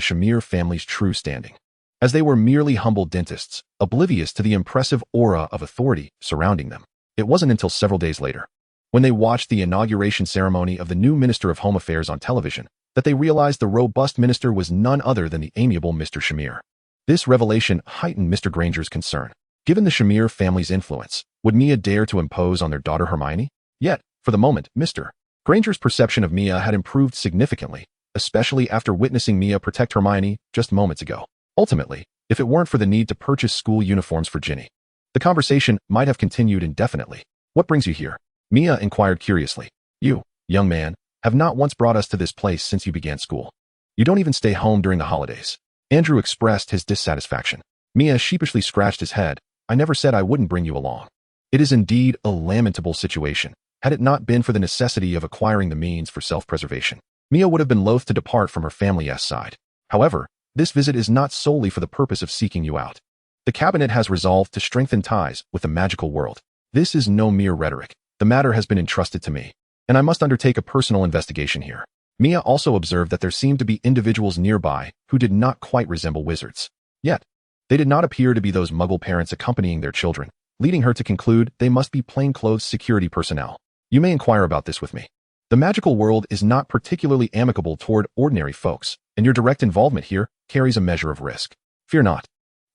Shamir family's true standing, as they were merely humble dentists, oblivious to the impressive aura of authority surrounding them. It wasn't until several days later, when they watched the inauguration ceremony of the new Minister of Home Affairs on television, that they realized the robust minister was none other than the amiable Mr. Shamir. This revelation heightened Mr. Granger's concern. Given the Shamir family's influence, would Mia dare to impose on their daughter Hermione? Yet, for the moment, Mr. Granger's perception of Mia had improved significantly, especially after witnessing Mia protect Hermione just moments ago. Ultimately, if it weren't for the need to purchase school uniforms for Ginny, the conversation might have continued indefinitely. What brings you here? Mia inquired curiously. You, young man, have not once brought us to this place since you began school. You don't even stay home during the holidays. Andrew expressed his dissatisfaction. Mia sheepishly scratched his head. I never said I wouldn't bring you along. It is indeed a lamentable situation. Had it not been for the necessity of acquiring the means for self-preservation, Mia would have been loath to depart from her family's side. However, this visit is not solely for the purpose of seeking you out. The cabinet has resolved to strengthen ties with the magical world. This is no mere rhetoric. The matter has been entrusted to me, and I must undertake a personal investigation here. Mia also observed that there seemed to be individuals nearby who did not quite resemble wizards. Yet, they did not appear to be those muggle parents accompanying their children, leading her to conclude they must be plainclothes security personnel. You may inquire about this with me. The magical world is not particularly amicable toward ordinary folks, and your direct involvement here carries a measure of risk. Fear not,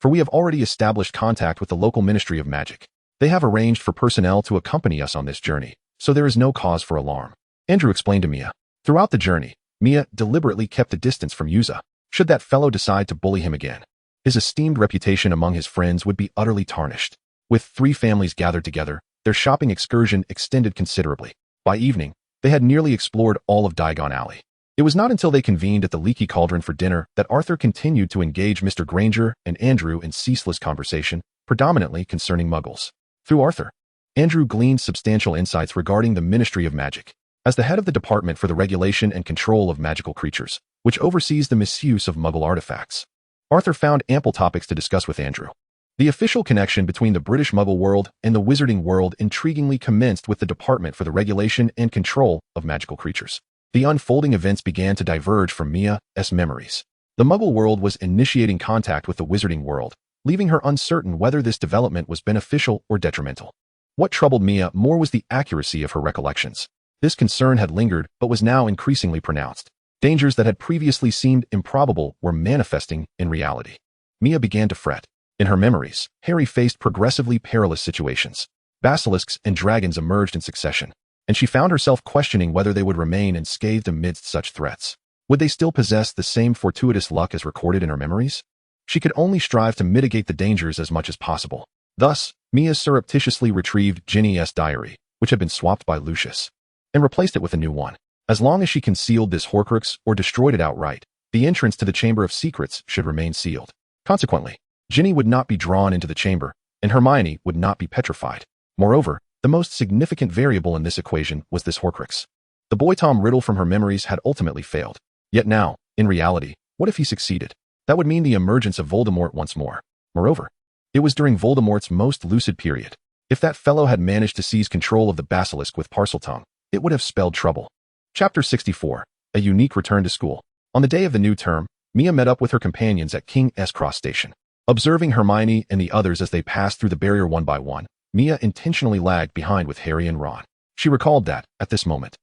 for we have already established contact with the local Ministry of Magic. They have arranged for personnel to accompany us on this journey, so there is no cause for alarm. Andrew explained to Mia. Throughout the journey, Mia deliberately kept a distance from Yuza, should that fellow decide to bully him again. His esteemed reputation among his friends would be utterly tarnished. With 3 families gathered together, their shopping excursion extended considerably. By evening, they had nearly explored all of Diagon Alley. It was not until they convened at the Leaky Cauldron for dinner that Arthur continued to engage Mr. Granger and Andrew in ceaseless conversation, predominantly concerning muggles. Through Arthur, Andrew gleaned substantial insights regarding the Ministry of Magic. As the head of the Department for the Regulation and Control of Magical Creatures, which oversees the misuse of Muggle artifacts, Arthur found ample topics to discuss with Andrew. The official connection between the British Muggle world and the Wizarding world intriguingly commenced with the Department for the Regulation and Control of Magical Creatures. The unfolding events began to diverge from Mia's memories. The Muggle world was initiating contact with the Wizarding world, leaving her uncertain whether this development was beneficial or detrimental. What troubled Mia more was the accuracy of her recollections. This concern had lingered but was now increasingly pronounced. Dangers that had previously seemed improbable were manifesting in reality. Mia began to fret. In her memories, Harry faced progressively perilous situations. Basilisks and dragons emerged in succession, and she found herself questioning whether they would remain unscathed amidst such threats. Would they still possess the same fortuitous luck as recorded in her memories? She could only strive to mitigate the dangers as much as possible. Thus, Mia surreptitiously retrieved Ginny's diary, which had been swapped by Lucius, and replaced it with a new one. As long as she concealed this Horcrux or destroyed it outright, the entrance to the Chamber of Secrets should remain sealed. Consequently, Ginny would not be drawn into the chamber, and Hermione would not be petrified. Moreover, the most significant variable in this equation was this Horcrux. The boy Tom Riddle from her memories had ultimately failed. Yet now, in reality, what if he succeeded? That would mean the emergence of Voldemort once more. Moreover, it was during Voldemort's most lucid period. If that fellow had managed to seize control of the basilisk with Parseltongue, it would have spelled trouble. Chapter 64. A unique return to school. On the day of the new term, Mia met up with her companions at King's Cross Station. Observing Hermione and the others as they passed through the barrier one by one, Mia intentionally lagged behind with Harry and Ron. She recalled that, at this moment,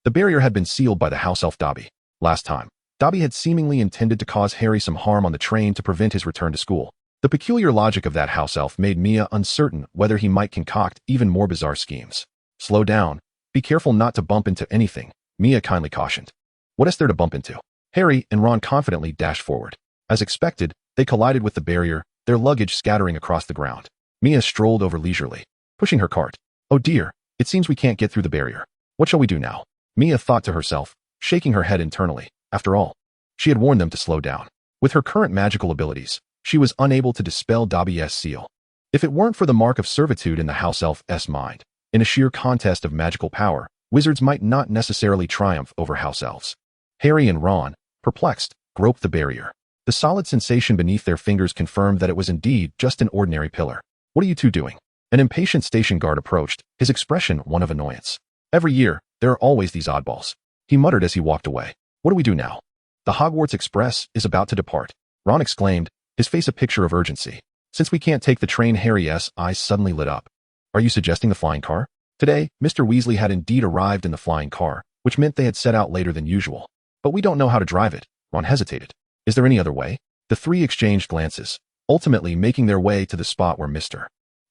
the barrier had been sealed by the house elf Dobby. Last time, Dobby had seemingly intended to cause Harry some harm on the train to prevent his return to school. The peculiar logic of that house elf made Mia uncertain whether he might concoct even more bizarre schemes. Slow down. Be careful not to bump into anything, Mia kindly cautioned. What is there to bump into? Harry and Ron confidently dashed forward. As expected, they collided with the barrier, their luggage scattering across the ground. Mia strolled over leisurely, pushing her cart. Oh dear, it seems we can't get through the barrier. What shall we do now? Mia thought to herself, shaking her head internally. After all, she had warned them to slow down. With her current magical abilities, she was unable to dispel Dobby's seal. If it weren't for the mark of servitude in the house elf's mind, in a sheer contest of magical power, wizards might not necessarily triumph over house elves. Harry and Ron, perplexed, groped the barrier. The solid sensation beneath their fingers confirmed that it was indeed just an ordinary pillar. What are you two doing? An impatient station guard approached, his expression one of annoyance. Every year, there are always these oddballs. He muttered as he walked away. What do we do now? The Hogwarts Express is about to depart. Ron exclaimed, his face a picture of urgency. Since we can't take the train, Harry's eyes suddenly lit up. Are you suggesting the flying car? Today, Mr. Weasley had indeed arrived in the flying car, which meant they had set out later than usual. But we don't know how to drive it. Ron hesitated. Is there any other way? The three exchanged glances, ultimately making their way to the spot where Mr.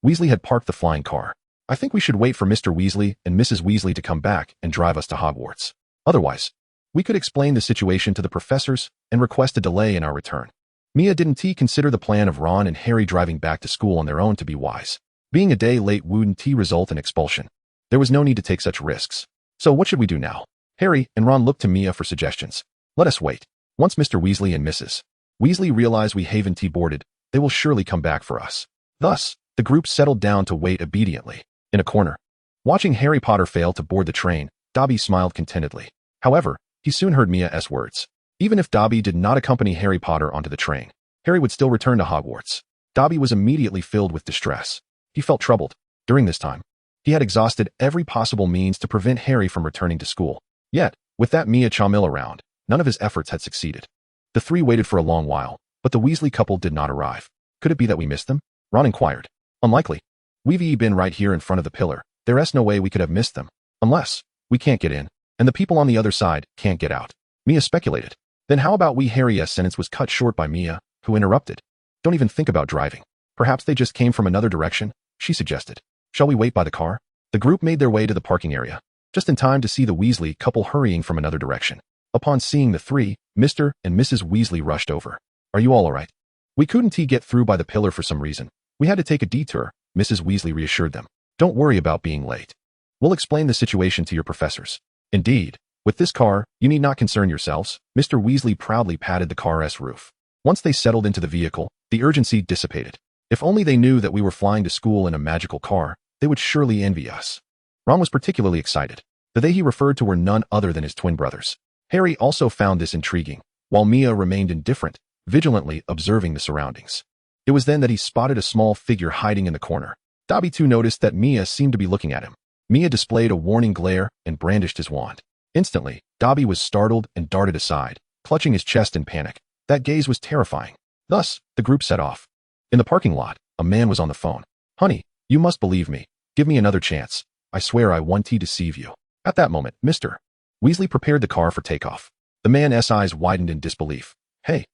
Weasley had parked the flying car. I think we should wait for Mr. Weasley and Mrs. Weasley to come back and drive us to Hogwarts. Otherwise, we could explain the situation to the professors and request a delay in our return. Mia didn't consider the plan of Ron and Harry driving back to school on their own to be wise. Being a day late wouldn't result in expulsion. There was no need to take such risks. So what should we do now? Harry and Ron looked to Mia for suggestions. Let us wait. Once Mr. Weasley and Mrs. Weasley realize we haven't boarded, they will surely come back for us. Thus, the group settled down to wait obediently. In a corner, watching Harry Potter fail to board the train, Dobby smiled contentedly. However, he soon heard Mia's words. Even if Dobby did not accompany Harry Potter onto the train, Harry would still return to Hogwarts. Dobby was immediately filled with distress. He felt troubled. During this time, he had exhausted every possible means to prevent Harry from returning to school. Yet, with that Mia Chamil around, none of his efforts had succeeded. The three waited for a long while, but the Weasley couple did not arrive. Could it be that we missed them? Ron inquired. Unlikely. We've been right here in front of the pillar. There's no way we could have missed them. Unless we can't get in, and the people on the other side can't get out. Mia speculated. Then how about we? Harry's sentence was cut short by Mia, who interrupted. Don't even think about driving. Perhaps they just came from another direction, she suggested. Shall we wait by the car? The group made their way to the parking area, just in time to see the Weasley couple hurrying from another direction. Upon seeing the three, Mr. and Mrs. Weasley rushed over. Are you all alright? We couldn't get through by the pillar for some reason. We had to take a detour, Mrs. Weasley reassured them. Don't worry about being late. We'll explain the situation to your professors. Indeed, with this car, you need not concern yourselves. Mr. Weasley proudly patted the car's roof. Once they settled into the vehicle, the urgency dissipated. If only they knew that we were flying to school in a magical car, they would surely envy us. Ron was particularly excited. The they he referred to were none other than his twin brothers. Harry also found this intriguing, while Mia remained indifferent, vigilantly observing the surroundings. It was then that he spotted a small figure hiding in the corner. Dobby too noticed that Mia seemed to be looking at him. Mia displayed a warning glare and brandished his wand. Instantly, Dobby was startled and darted aside, clutching his chest in panic. That gaze was terrifying. Thus, the group set off. In the parking lot, a man was on the phone. Honey, you must believe me. Give me another chance. I swear I won't deceive you. At that moment, Mr. Weasley prepared the car for takeoff. The man's eyes widened in disbelief. Hey,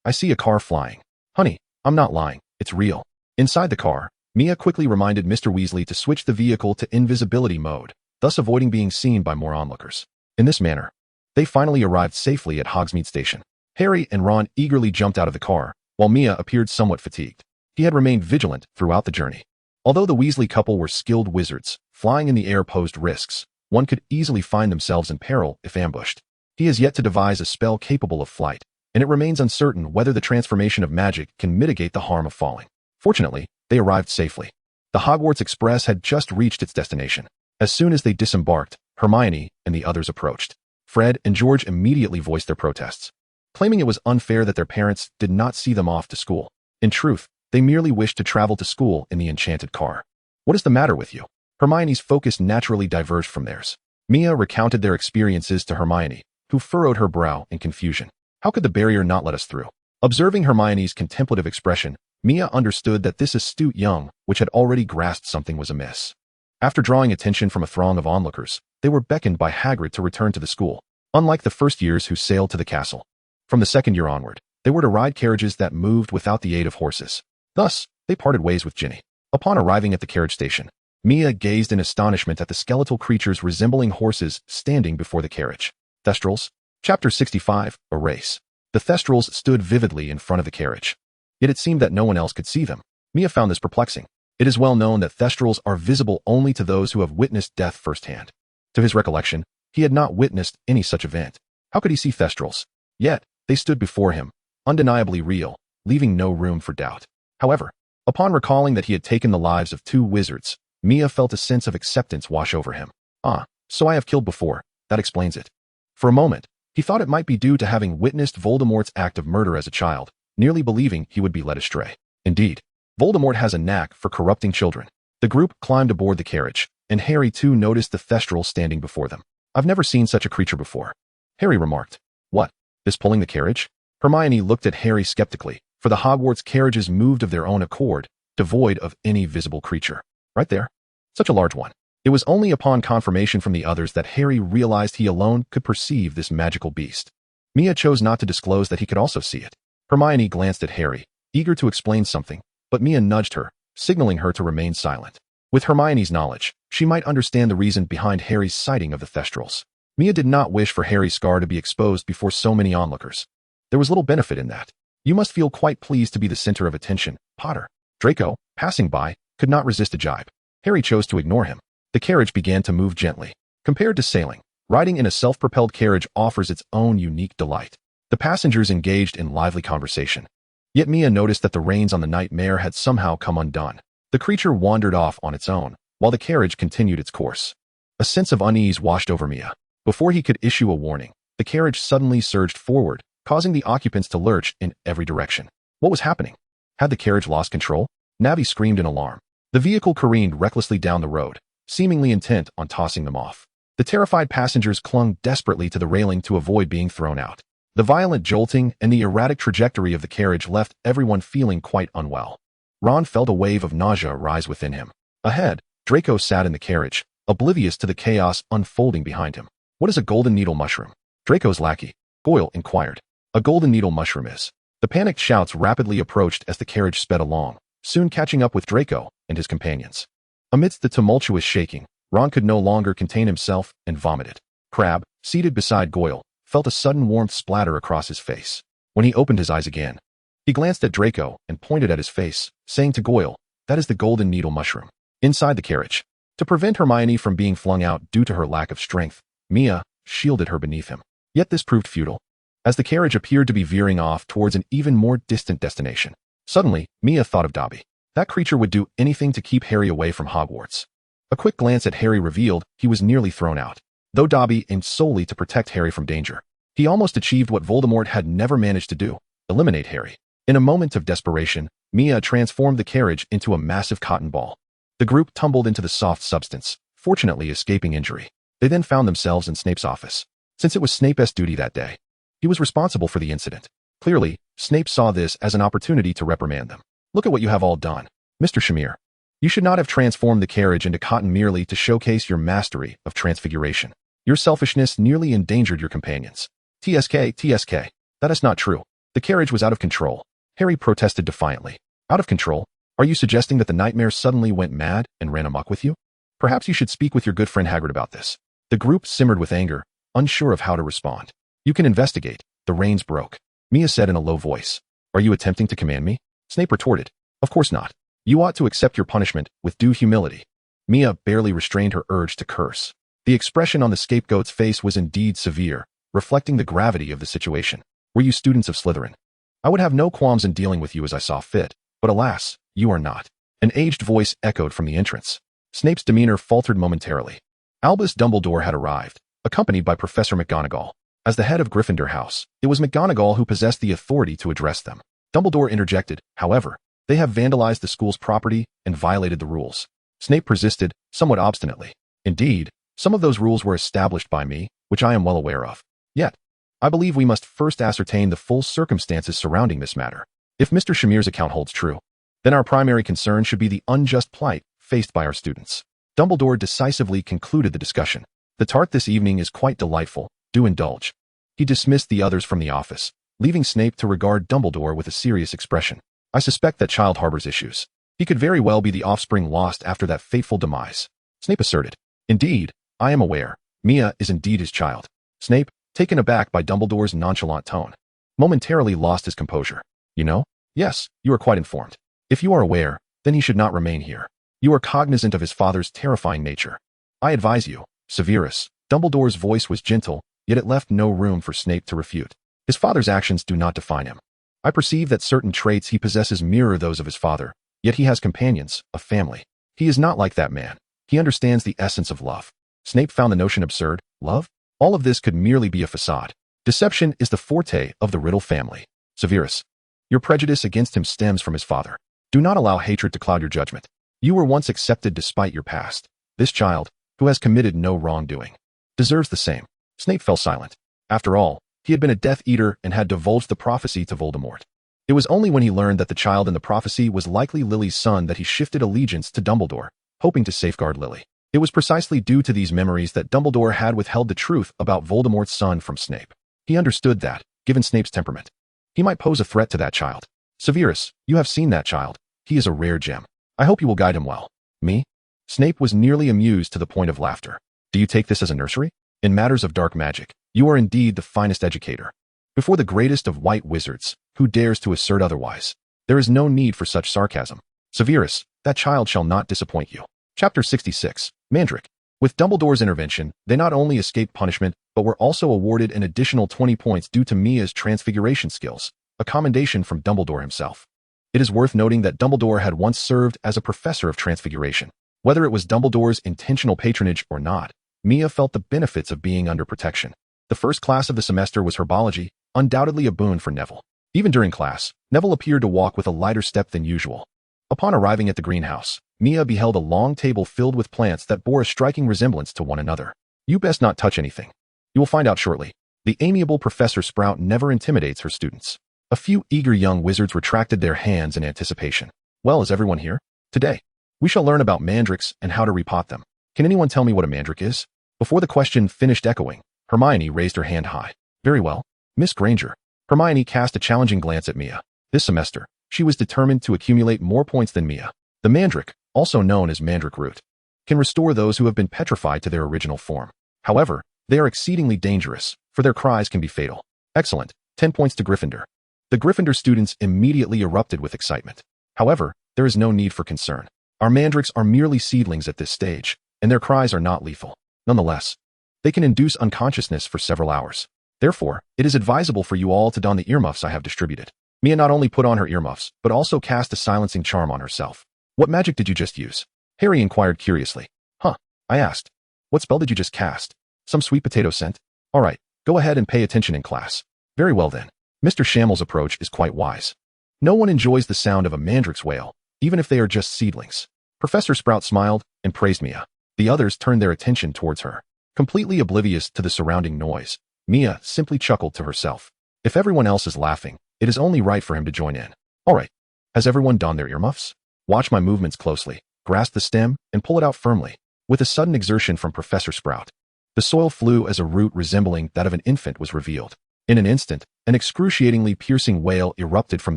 I see a car flying. Honey, I'm not lying. It's real. Inside the car, Mia quickly reminded Mr. Weasley to switch the vehicle to invisibility mode, thus avoiding being seen by more onlookers. In this manner, they finally arrived safely at Hogsmeade Station. Harry and Ron eagerly jumped out of the car, while Mia appeared somewhat fatigued. He had remained vigilant throughout the journey. Although the Weasley couple were skilled wizards, flying in the air posed risks. One could easily find themselves in peril if ambushed. He has yet to devise a spell capable of flight, and it remains uncertain whether the transformation of magic can mitigate the harm of falling. Fortunately, they arrived safely. The Hogwarts Express had just reached its destination. As soon as they disembarked, Hermione and the others approached. Fred and George immediately voiced their protests, claiming it was unfair that their parents did not see them off to school. In truth, they merely wished to travel to school in the enchanted car. What is the matter with you? Hermione's focus naturally diverged from theirs. Mia recounted their experiences to Hermione, who furrowed her brow in confusion. How could the barrier not let us through? Observing Hermione's contemplative expression, Mia understood that this astute young witch had already grasped something was amiss. After drawing attention from a throng of onlookers, they were beckoned by Hagrid to return to the school. Unlike the first years who sailed to the castle, from the second year onward, they were to ride carriages that moved without the aid of horses. Thus, they parted ways with Ginny. Upon arriving at the carriage station, Mia gazed in astonishment at the skeletal creatures resembling horses standing before the carriage. Thestrals. Chapter 65, A Race. The Thestrals stood vividly in front of the carriage. Yet it seemed that no one else could see them. Mia found this perplexing. It is well known that Thestrals are visible only to those who have witnessed death firsthand. To his recollection, he had not witnessed any such event. How could he see Thestrals? Yet, they stood before him, undeniably real, leaving no room for doubt. However, upon recalling that he had taken the lives of 2 wizards, Mia felt a sense of acceptance wash over him. Ah, so I have killed before. That explains it. For a moment, he thought it might be due to having witnessed Voldemort's act of murder as a child, nearly believing he would be led astray. Indeed, Voldemort has a knack for corrupting children. The group climbed aboard the carriage, and Harry too noticed the Thestral standing before them. I've never seen such a creature before, Harry remarked. What? This pulling the carriage? Hermione looked at Harry skeptically, for the Hogwarts carriages moved of their own accord, devoid of any visible creature. Right there. Such a large one. It It was only upon confirmation from the others that Harry realized he alone could perceive this magical beast. Mia chose not to disclose that he could also see it. Hermione glanced at Harry, eager to explain something, but Mia nudged her, signaling her to remain silent. With Hermione's knowledge, she might understand the reason behind Harry's sighting of the Thestrals. Mia did not wish for Harry's scar to be exposed before so many onlookers. There was little benefit in that. You must feel quite pleased to be the center of attention, Potter. Draco, passing by, could not resist a jibe. Harry chose to ignore him. The carriage began to move gently. Compared to sailing, riding in a self-propelled carriage offers its own unique delight. The passengers engaged in lively conversation. Yet Mia noticed that the reins on the nightmare had somehow come undone. The creature wandered off on its own, while the carriage continued its course. A sense of unease washed over Mia. Before he could issue a warning, the carriage suddenly surged forward, causing the occupants to lurch in every direction. What was happening? Had the carriage lost control? Navi screamed in alarm. The vehicle careened recklessly down the road, seemingly intent on tossing them off. The terrified passengers clung desperately to the railing to avoid being thrown out. The violent jolting and the erratic trajectory of the carriage left everyone feeling quite unwell. Ron felt a wave of nausea rise within him. Ahead, Draco sat in the carriage, oblivious to the chaos unfolding behind him. What is a golden needle mushroom? Draco's lackey, Goyle, inquired. A golden needle mushroom is. The panicked shouts rapidly approached as the carriage sped along, soon catching up with Draco and his companions. Amidst the tumultuous shaking, Ron could no longer contain himself and vomited. Crabbe, seated beside Goyle, felt a sudden warmth splatter across his face. When he opened his eyes again, he glanced at Draco and pointed at his face, saying to Goyle, "That is the golden needle mushroom." Inside the carriage, to prevent Hermione from being flung out due to her lack of strength, Mia shielded her beneath him. Yet this proved futile, as the carriage appeared to be veering off towards an even more distant destination. Suddenly, Mia thought of Dobby. That creature would do anything to keep Harry away from Hogwarts. A quick glance at Harry revealed he was nearly thrown out. Though Dobby aimed solely to protect Harry from danger, he almost achieved what Voldemort had never managed to do: eliminate Harry. In a moment of desperation, Mia transformed the carriage into a massive cotton ball. The group tumbled into the soft substance, fortunately escaping injury. They then found themselves in Snape's office. Since it was Snape's duty that day, he was responsible for the incident. Clearly, Snape saw this as an opportunity to reprimand them. "Look at what you have all done, Mr. Shamir. You should not have transformed the carriage into cotton merely to showcase your mastery of transfiguration. Your selfishness nearly endangered your companions." TSK. That is not true. The carriage was out of control. Harry protested defiantly. Out of control? Are you suggesting that the nightmare suddenly went mad and ran amok with you? Perhaps you should speak with your good friend Hagrid about this. The group simmered with anger, unsure of how to respond. You can investigate. The reins broke. Mia said in a low voice. Are you attempting to command me? Snape retorted. Of course not. You ought to accept your punishment with due humility. Mia barely restrained her urge to curse. The expression on the scapegoat's face was indeed severe, reflecting the gravity of the situation. Were you students of Slytherin? I would have no qualms in dealing with you as I saw fit, but alas, you are not. An aged voice echoed from the entrance. Snape's demeanor faltered momentarily. Albus Dumbledore had arrived, accompanied by Professor McGonagall. As the head of Gryffindor House, it was McGonagall who possessed the authority to address them. Dumbledore interjected, however, they have vandalized the school's property and violated the rules. Snape persisted, somewhat obstinately. Indeed, some of those rules were established by me, which I am well aware of. Yet, I believe we must first ascertain the full circumstances surrounding this matter. If Mr. Shamir's account holds true, then our primary concern should be the unjust plight faced by our students. Dumbledore decisively concluded the discussion. The tart this evening is quite delightful. Do indulge. He dismissed the others from the office, leaving Snape to regard Dumbledore with a serious expression. I suspect that child harbors issues. He could very well be the offspring lost after that fateful demise. Snape asserted. Indeed, I am aware. Mia is indeed his child. Snape, taken aback by Dumbledore's nonchalant tone, momentarily lost his composure. You know? Yes, you are quite informed. If you are aware, then he should not remain here. You are cognizant of his father's terrifying nature. I advise you, Severus. Dumbledore's voice was gentle, yet it left no room for Snape to refute. His father's actions do not define him. I perceive that certain traits he possesses mirror those of his father, yet he has companions, a family. He is not like that man. He understands the essence of love. Snape found the notion absurd. Love? All of this could merely be a facade. Deception is the forte of the Riddle family. Severus, your prejudice against him stems from his father. Do not allow hatred to cloud your judgment. You were once accepted despite your past. This child, who has committed no wrongdoing, deserves the same. Snape fell silent. After all, he had been a Death Eater and had divulged the prophecy to Voldemort. It was only when he learned that the child in the prophecy was likely Lily's son that he shifted allegiance to Dumbledore, hoping to safeguard Lily. It was precisely due to these memories that Dumbledore had withheld the truth about Voldemort's son from Snape. He understood that, given Snape's temperament, he might pose a threat to that child. Severus, you have seen that child. He is a rare gem. I hope you will guide him well. Me? Snape was nearly amused to the point of laughter. Do you take this as a nursery? In matters of dark magic, you are indeed the finest educator. Before the greatest of white wizards, who dares to assert otherwise? There is no need for such sarcasm. Severus, that child shall not disappoint you. Chapter 66, Mandrake. With Dumbledore's intervention, they not only escaped punishment, but were also awarded an additional 20 points due to Mia's transfiguration skills, a commendation from Dumbledore himself. It is worth noting that Dumbledore had once served as a professor of transfiguration. Whether it was Dumbledore's intentional patronage or not, Mia felt the benefits of being under protection. The first class of the semester was herbology, undoubtedly a boon for Neville. Even during class, Neville appeared to walk with a lighter step than usual. Upon arriving at the greenhouse, Mia beheld a long table filled with plants that bore a striking resemblance to one another. You best not touch anything. You will find out shortly. The amiable Professor Sprout never intimidates her students. A few eager young wizards retracted their hands in anticipation. Well, is everyone here? Today, we shall learn about mandrakes and how to repot them. Can anyone tell me what a mandrake is? Before the question finished echoing, Hermione raised her hand high. Very well, Miss Granger. Hermione cast a challenging glance at Mia. This semester, she was determined to accumulate more points than Mia. The mandrake, also known as mandrake root, can restore those who have been petrified to their original form. However, they are exceedingly dangerous, for their cries can be fatal. Excellent. 10 points to Gryffindor. The Gryffindor students immediately erupted with excitement. However, there is no need for concern. Our mandrakes are merely seedlings at this stage, and their cries are not lethal. Nonetheless, they can induce unconsciousness for several hours. Therefore, it is advisable for you all to don the earmuffs I have distributed. Mia not only put on her earmuffs, but also cast a silencing charm on herself. What magic did you just use? Harry inquired curiously. Huh, I asked. What spell did you just cast? Some sweet potato scent? All right, go ahead and pay attention in class. Very well then. Mr. Shammel's approach is quite wise. No one enjoys the sound of a mandrake's wail, even if they are just seedlings. Professor Sprout smiled and praised Mia. The others turned their attention towards her. Completely oblivious to the surrounding noise, Mia simply chuckled to herself. If everyone else is laughing, it is only right for him to join in. All right. Has everyone donned their earmuffs? Watch my movements closely. Grasp the stem and pull it out firmly. With a sudden exertion from Professor Sprout, the soil flew as a root resembling that of an infant was revealed. In an instant, an excruciatingly piercing wail erupted from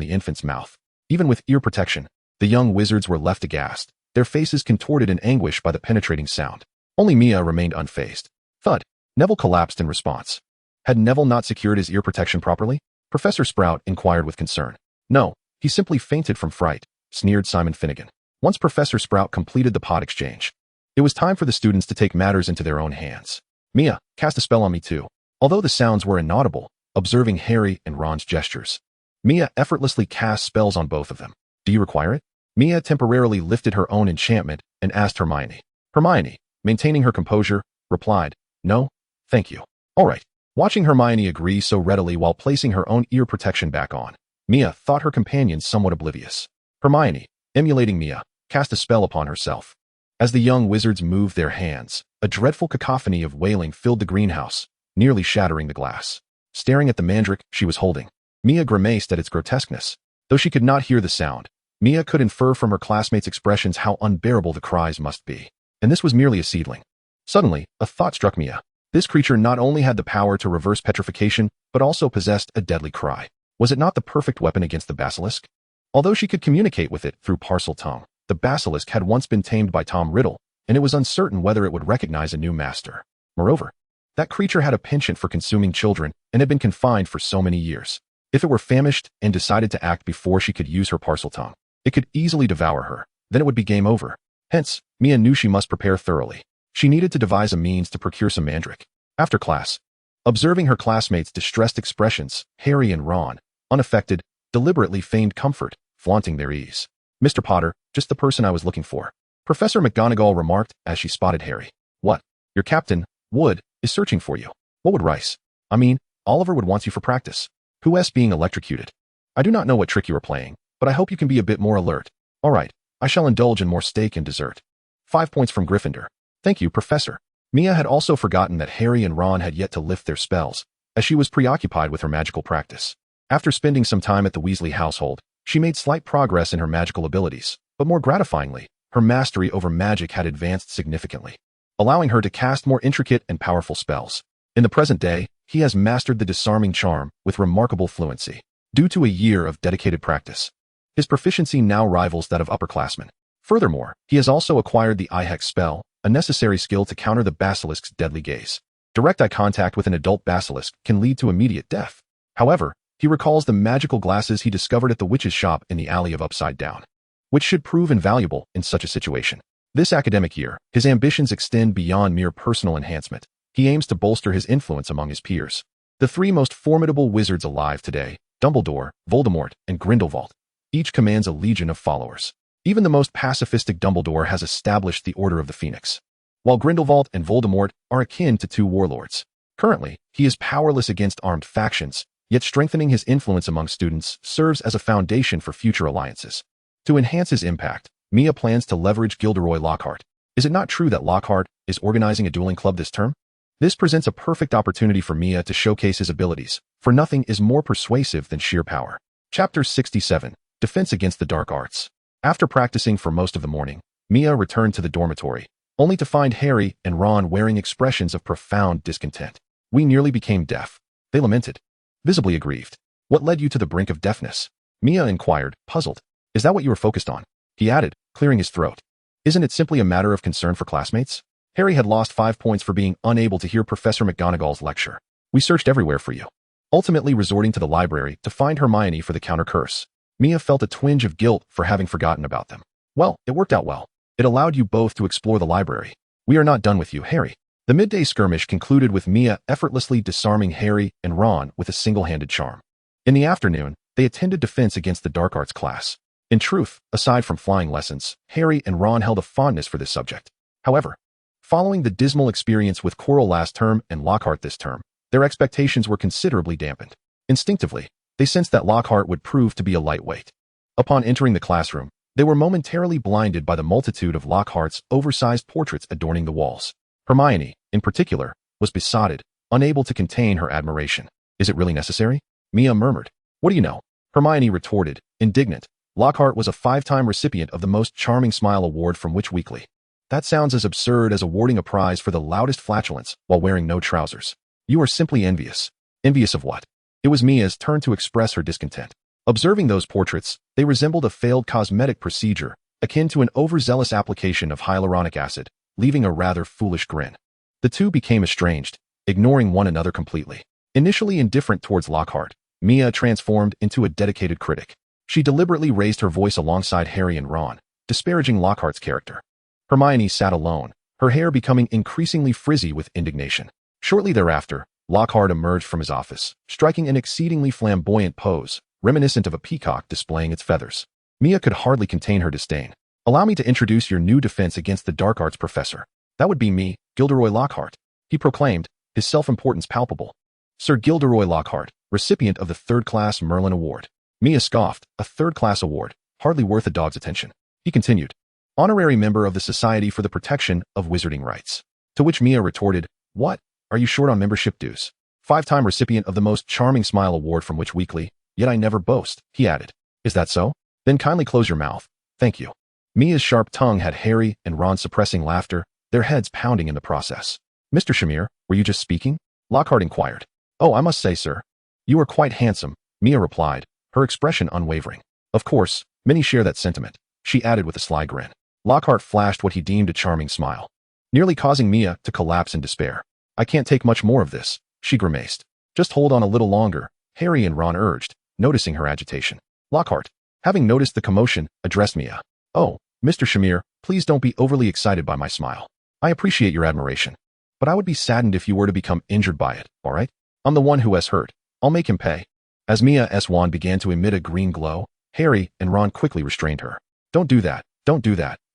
the infant's mouth. Even with ear protection, the young wizards were left aghast, their faces contorted in anguish by the penetrating sound. Only Mia remained unfazed. Thud. Neville collapsed in response. Had Neville not secured his ear protection properly? Professor Sprout inquired with concern. No, he simply fainted from fright, sneered Simon Finnegan. Once Professor Sprout completed the pot exchange, it was time for the students to take matters into their own hands. Mia, cast a spell on me too. Although the sounds were inaudible, observing Harry and Ron's gestures, Mia effortlessly cast spells on both of them. Do you require it? Mia temporarily lifted her own enchantment and asked Hermione. Hermione, maintaining her composure, replied, No, thank you. All right. Watching Hermione agree so readily while placing her own ear protection back on, Mia thought her companions somewhat oblivious. Hermione, emulating Mia, cast a spell upon herself. As the young wizards moved their hands, a dreadful cacophony of wailing filled the greenhouse, nearly shattering the glass. Staring at the mandrake she was holding, Mia grimaced at its grotesqueness. Though she could not hear the sound, Mia could infer from her classmates' expressions how unbearable the cries must be. And this was merely a seedling. Suddenly, a thought struck Mia. This creature not only had the power to reverse petrification, but also possessed a deadly cry. Was it not the perfect weapon against the basilisk? Although she could communicate with it through parcel tongue, the basilisk had once been tamed by Tom Riddle, and it was uncertain whether it would recognize a new master. Moreover, that creature had a penchant for consuming children and had been confined for so many years. If it were famished and decided to act before she could use her parcel tongue, it could easily devour her. Then it would be game over. Hence, Mia knew she must prepare thoroughly. She needed to devise a means to procure some mandrake. After class, observing her classmates' distressed expressions, Harry and Ron, unaffected, deliberately feigned comfort, flaunting their ease. Mr. Potter, just the person I was looking for. Professor McGonagall remarked as she spotted Harry. What? Your captain, Wood, is searching for you. What would Rice? I mean, Oliver would want you for practice. Who else being electrocuted? I do not know what trick you are playing, but I hope you can be a bit more alert. All right, I shall indulge in more steak and dessert. 5 points from Gryffindor. Thank you, Professor. Mia had also forgotten that Harry and Ron had yet to lift their spells, as she was preoccupied with her magical practice. After spending some time at the Weasley household, she made slight progress in her magical abilities, but more gratifyingly, her mastery over magic had advanced significantly. allowing her to cast more intricate and powerful spells. In the present day, he has mastered the disarming charm with remarkable fluency. Due to a year of dedicated practice, his proficiency now rivals that of upperclassmen. Furthermore, he has also acquired the eye hex spell, a necessary skill to counter the basilisk's deadly gaze. Direct eye contact with an adult basilisk can lead to immediate death. However, he recalls the magical glasses he discovered at the witch's shop in the Alley of Upside Down, which should prove invaluable in such a situation. This academic year, his ambitions extend beyond mere personal enhancement. He aims to bolster his influence among his peers. The three most formidable wizards alive today, Dumbledore, Voldemort, and Grindelwald, each commands a legion of followers. Even the most pacifistic Dumbledore has established the Order of the Phoenix, while Grindelwald and Voldemort are akin to two warlords. Currently, he is powerless against armed factions, yet strengthening his influence among students serves as a foundation for future alliances. To enhance his impact, Mia plans to leverage Gilderoy Lockhart. Is it not true that Lockhart is organizing a dueling club this term? This presents a perfect opportunity for Mia to showcase his abilities, for nothing is more persuasive than sheer power. Chapter 67, Defense Against the Dark Arts. After practicing for most of the morning, Mia returned to the dormitory, only to find Harry and Ron wearing expressions of profound discontent. "We nearly became deaf," they lamented, visibly aggrieved. "What led you to the brink of deafness?" Mia inquired, puzzled. "Is that what you were focused on?" he added, clearing his throat. "Isn't it simply a matter of concern for classmates?" Harry had lost 5 points for being unable to hear Professor McGonagall's lecture. "We searched everywhere for you," ultimately resorting to the library to find Hermione for the counter curse. Mia felt a twinge of guilt for having forgotten about them. "Well, it worked out well. It allowed you both to explore the library. We are not done with you, Harry." The midday skirmish concluded with Mia effortlessly disarming Harry and Ron with a single-handed charm. In the afternoon, they attended Defense Against the Dark Arts class. In truth, aside from flying lessons, Harry and Ron held a fondness for this subject. However, following the dismal experience with Quirrell last term and Lockhart this term, their expectations were considerably dampened. Instinctively, they sensed that Lockhart would prove to be a lightweight. Upon entering the classroom, they were momentarily blinded by the multitude of Lockhart's oversized portraits adorning the walls. Hermione, in particular, was besotted, unable to contain her admiration. "Is it really necessary?" Mia murmured. "What do you know?" Hermione retorted, indignant. "Lockhart was a 5-time recipient of the Most Charming Smile Award from Witch Weekly. That sounds as absurd as awarding a prize for the loudest flatulence while wearing no trousers. You are simply envious." "Envious of what?" It was Mia's turn to express her discontent. Observing those portraits, they resembled a failed cosmetic procedure, akin to an overzealous application of hyaluronic acid, leaving a rather foolish grin. The two became estranged, ignoring one another completely. Initially indifferent towards Lockhart, Mia transformed into a dedicated critic. She deliberately raised her voice alongside Harry and Ron, disparaging Lockhart's character. Hermione sat alone, her hair becoming increasingly frizzy with indignation. Shortly thereafter, Lockhart emerged from his office, striking an exceedingly flamboyant pose, reminiscent of a peacock displaying its feathers. Mia could hardly contain her disdain. "Allow me to introduce your new Defense Against the Dark Arts professor. That would be me, Gilderoy Lockhart," he proclaimed, his self-importance palpable. "Sir Gilderoy Lockhart, recipient of the 3rd-class Merlin Award." Mia scoffed. "A 3rd-class award, hardly worth a dog's attention." He continued. "Honorary member of the Society for the Protection of Wizarding Rights." To which Mia retorted, "What? Are you short on membership dues?" 5-time recipient of the Most Charming Smile Award from Witch Weekly, yet I never boast," he added. "Is that so? Then kindly close your mouth. Thank you." Mia's sharp tongue had Harry and Ron suppressing laughter, their heads pounding in the process. "Mr. Shamir, were you just speaking?" Lockhart inquired. "Oh, I must say, sir, you are quite handsome," Mia replied, her expression unwavering. "Of course, many share that sentiment," she added with a sly grin. Lockhart flashed what he deemed a charming smile, nearly causing Mia to collapse in despair. "I can't take much more of this," she grimaced. "Just hold on a little longer," Harry and Ron urged, noticing her agitation. Lockhart, having noticed the commotion, addressed Mia. "Oh, Mr. Shamir, please don't be overly excited by my smile. I appreciate your admiration, but I would be saddened if you were to become injured by it, all right? I'm the one who has hurt. I'll make him pay." As Mia's wand began to emit a green glow, Harry and Ron quickly restrained her. Don't do that,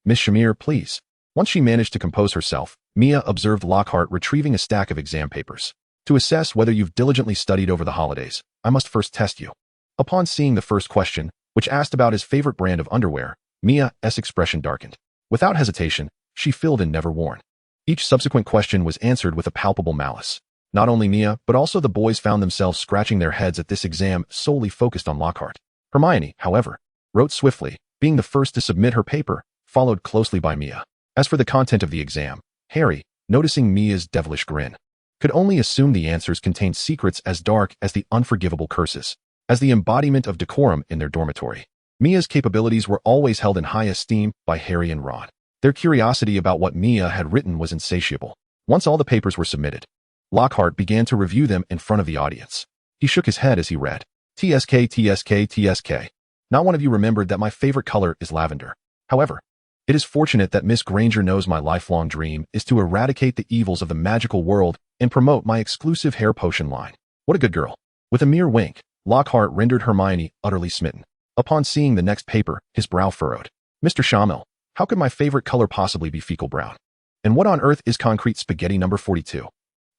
Miss Shamir, please." Once she managed to compose herself, Mia observed Lockhart retrieving a stack of exam papers. "To assess whether you've diligently studied over the holidays, I must first test you." Upon seeing the first question, which asked about his favorite brand of underwear, Mia's expression darkened. Without hesitation, she filled in never worn. Each subsequent question was answered with a palpable malice. Not only Mia, but also the boys found themselves scratching their heads at this exam solely focused on Lockhart. Hermione, however, wrote swiftly, being the first to submit her paper, followed closely by Mia. As for the content of the exam, Harry, noticing Mia's devilish grin. Could only assume the answers contained secrets as dark as the unforgivable curses, as the embodiment of decorum in their dormitory. Mia's capabilities were always held in high esteem by Harry and Ron. Their curiosity about what Mia had written was insatiable. Once all the papers were submitted, Lockhart began to review them in front of the audience. He shook his head as he read, "TSK, TSK, TSK. Not one of you remembered that my favorite color is lavender. However, it is fortunate that Miss Granger knows my lifelong dream is to eradicate the evils of the magical world and promote my exclusive hair potion line. What a good girl." With a mere wink, Lockhart rendered Hermione utterly smitten. Upon seeing the next paper, his brow furrowed. "Mr. Schammel, how could my favorite color possibly be fecal brown? And what on earth is concrete spaghetti number 42?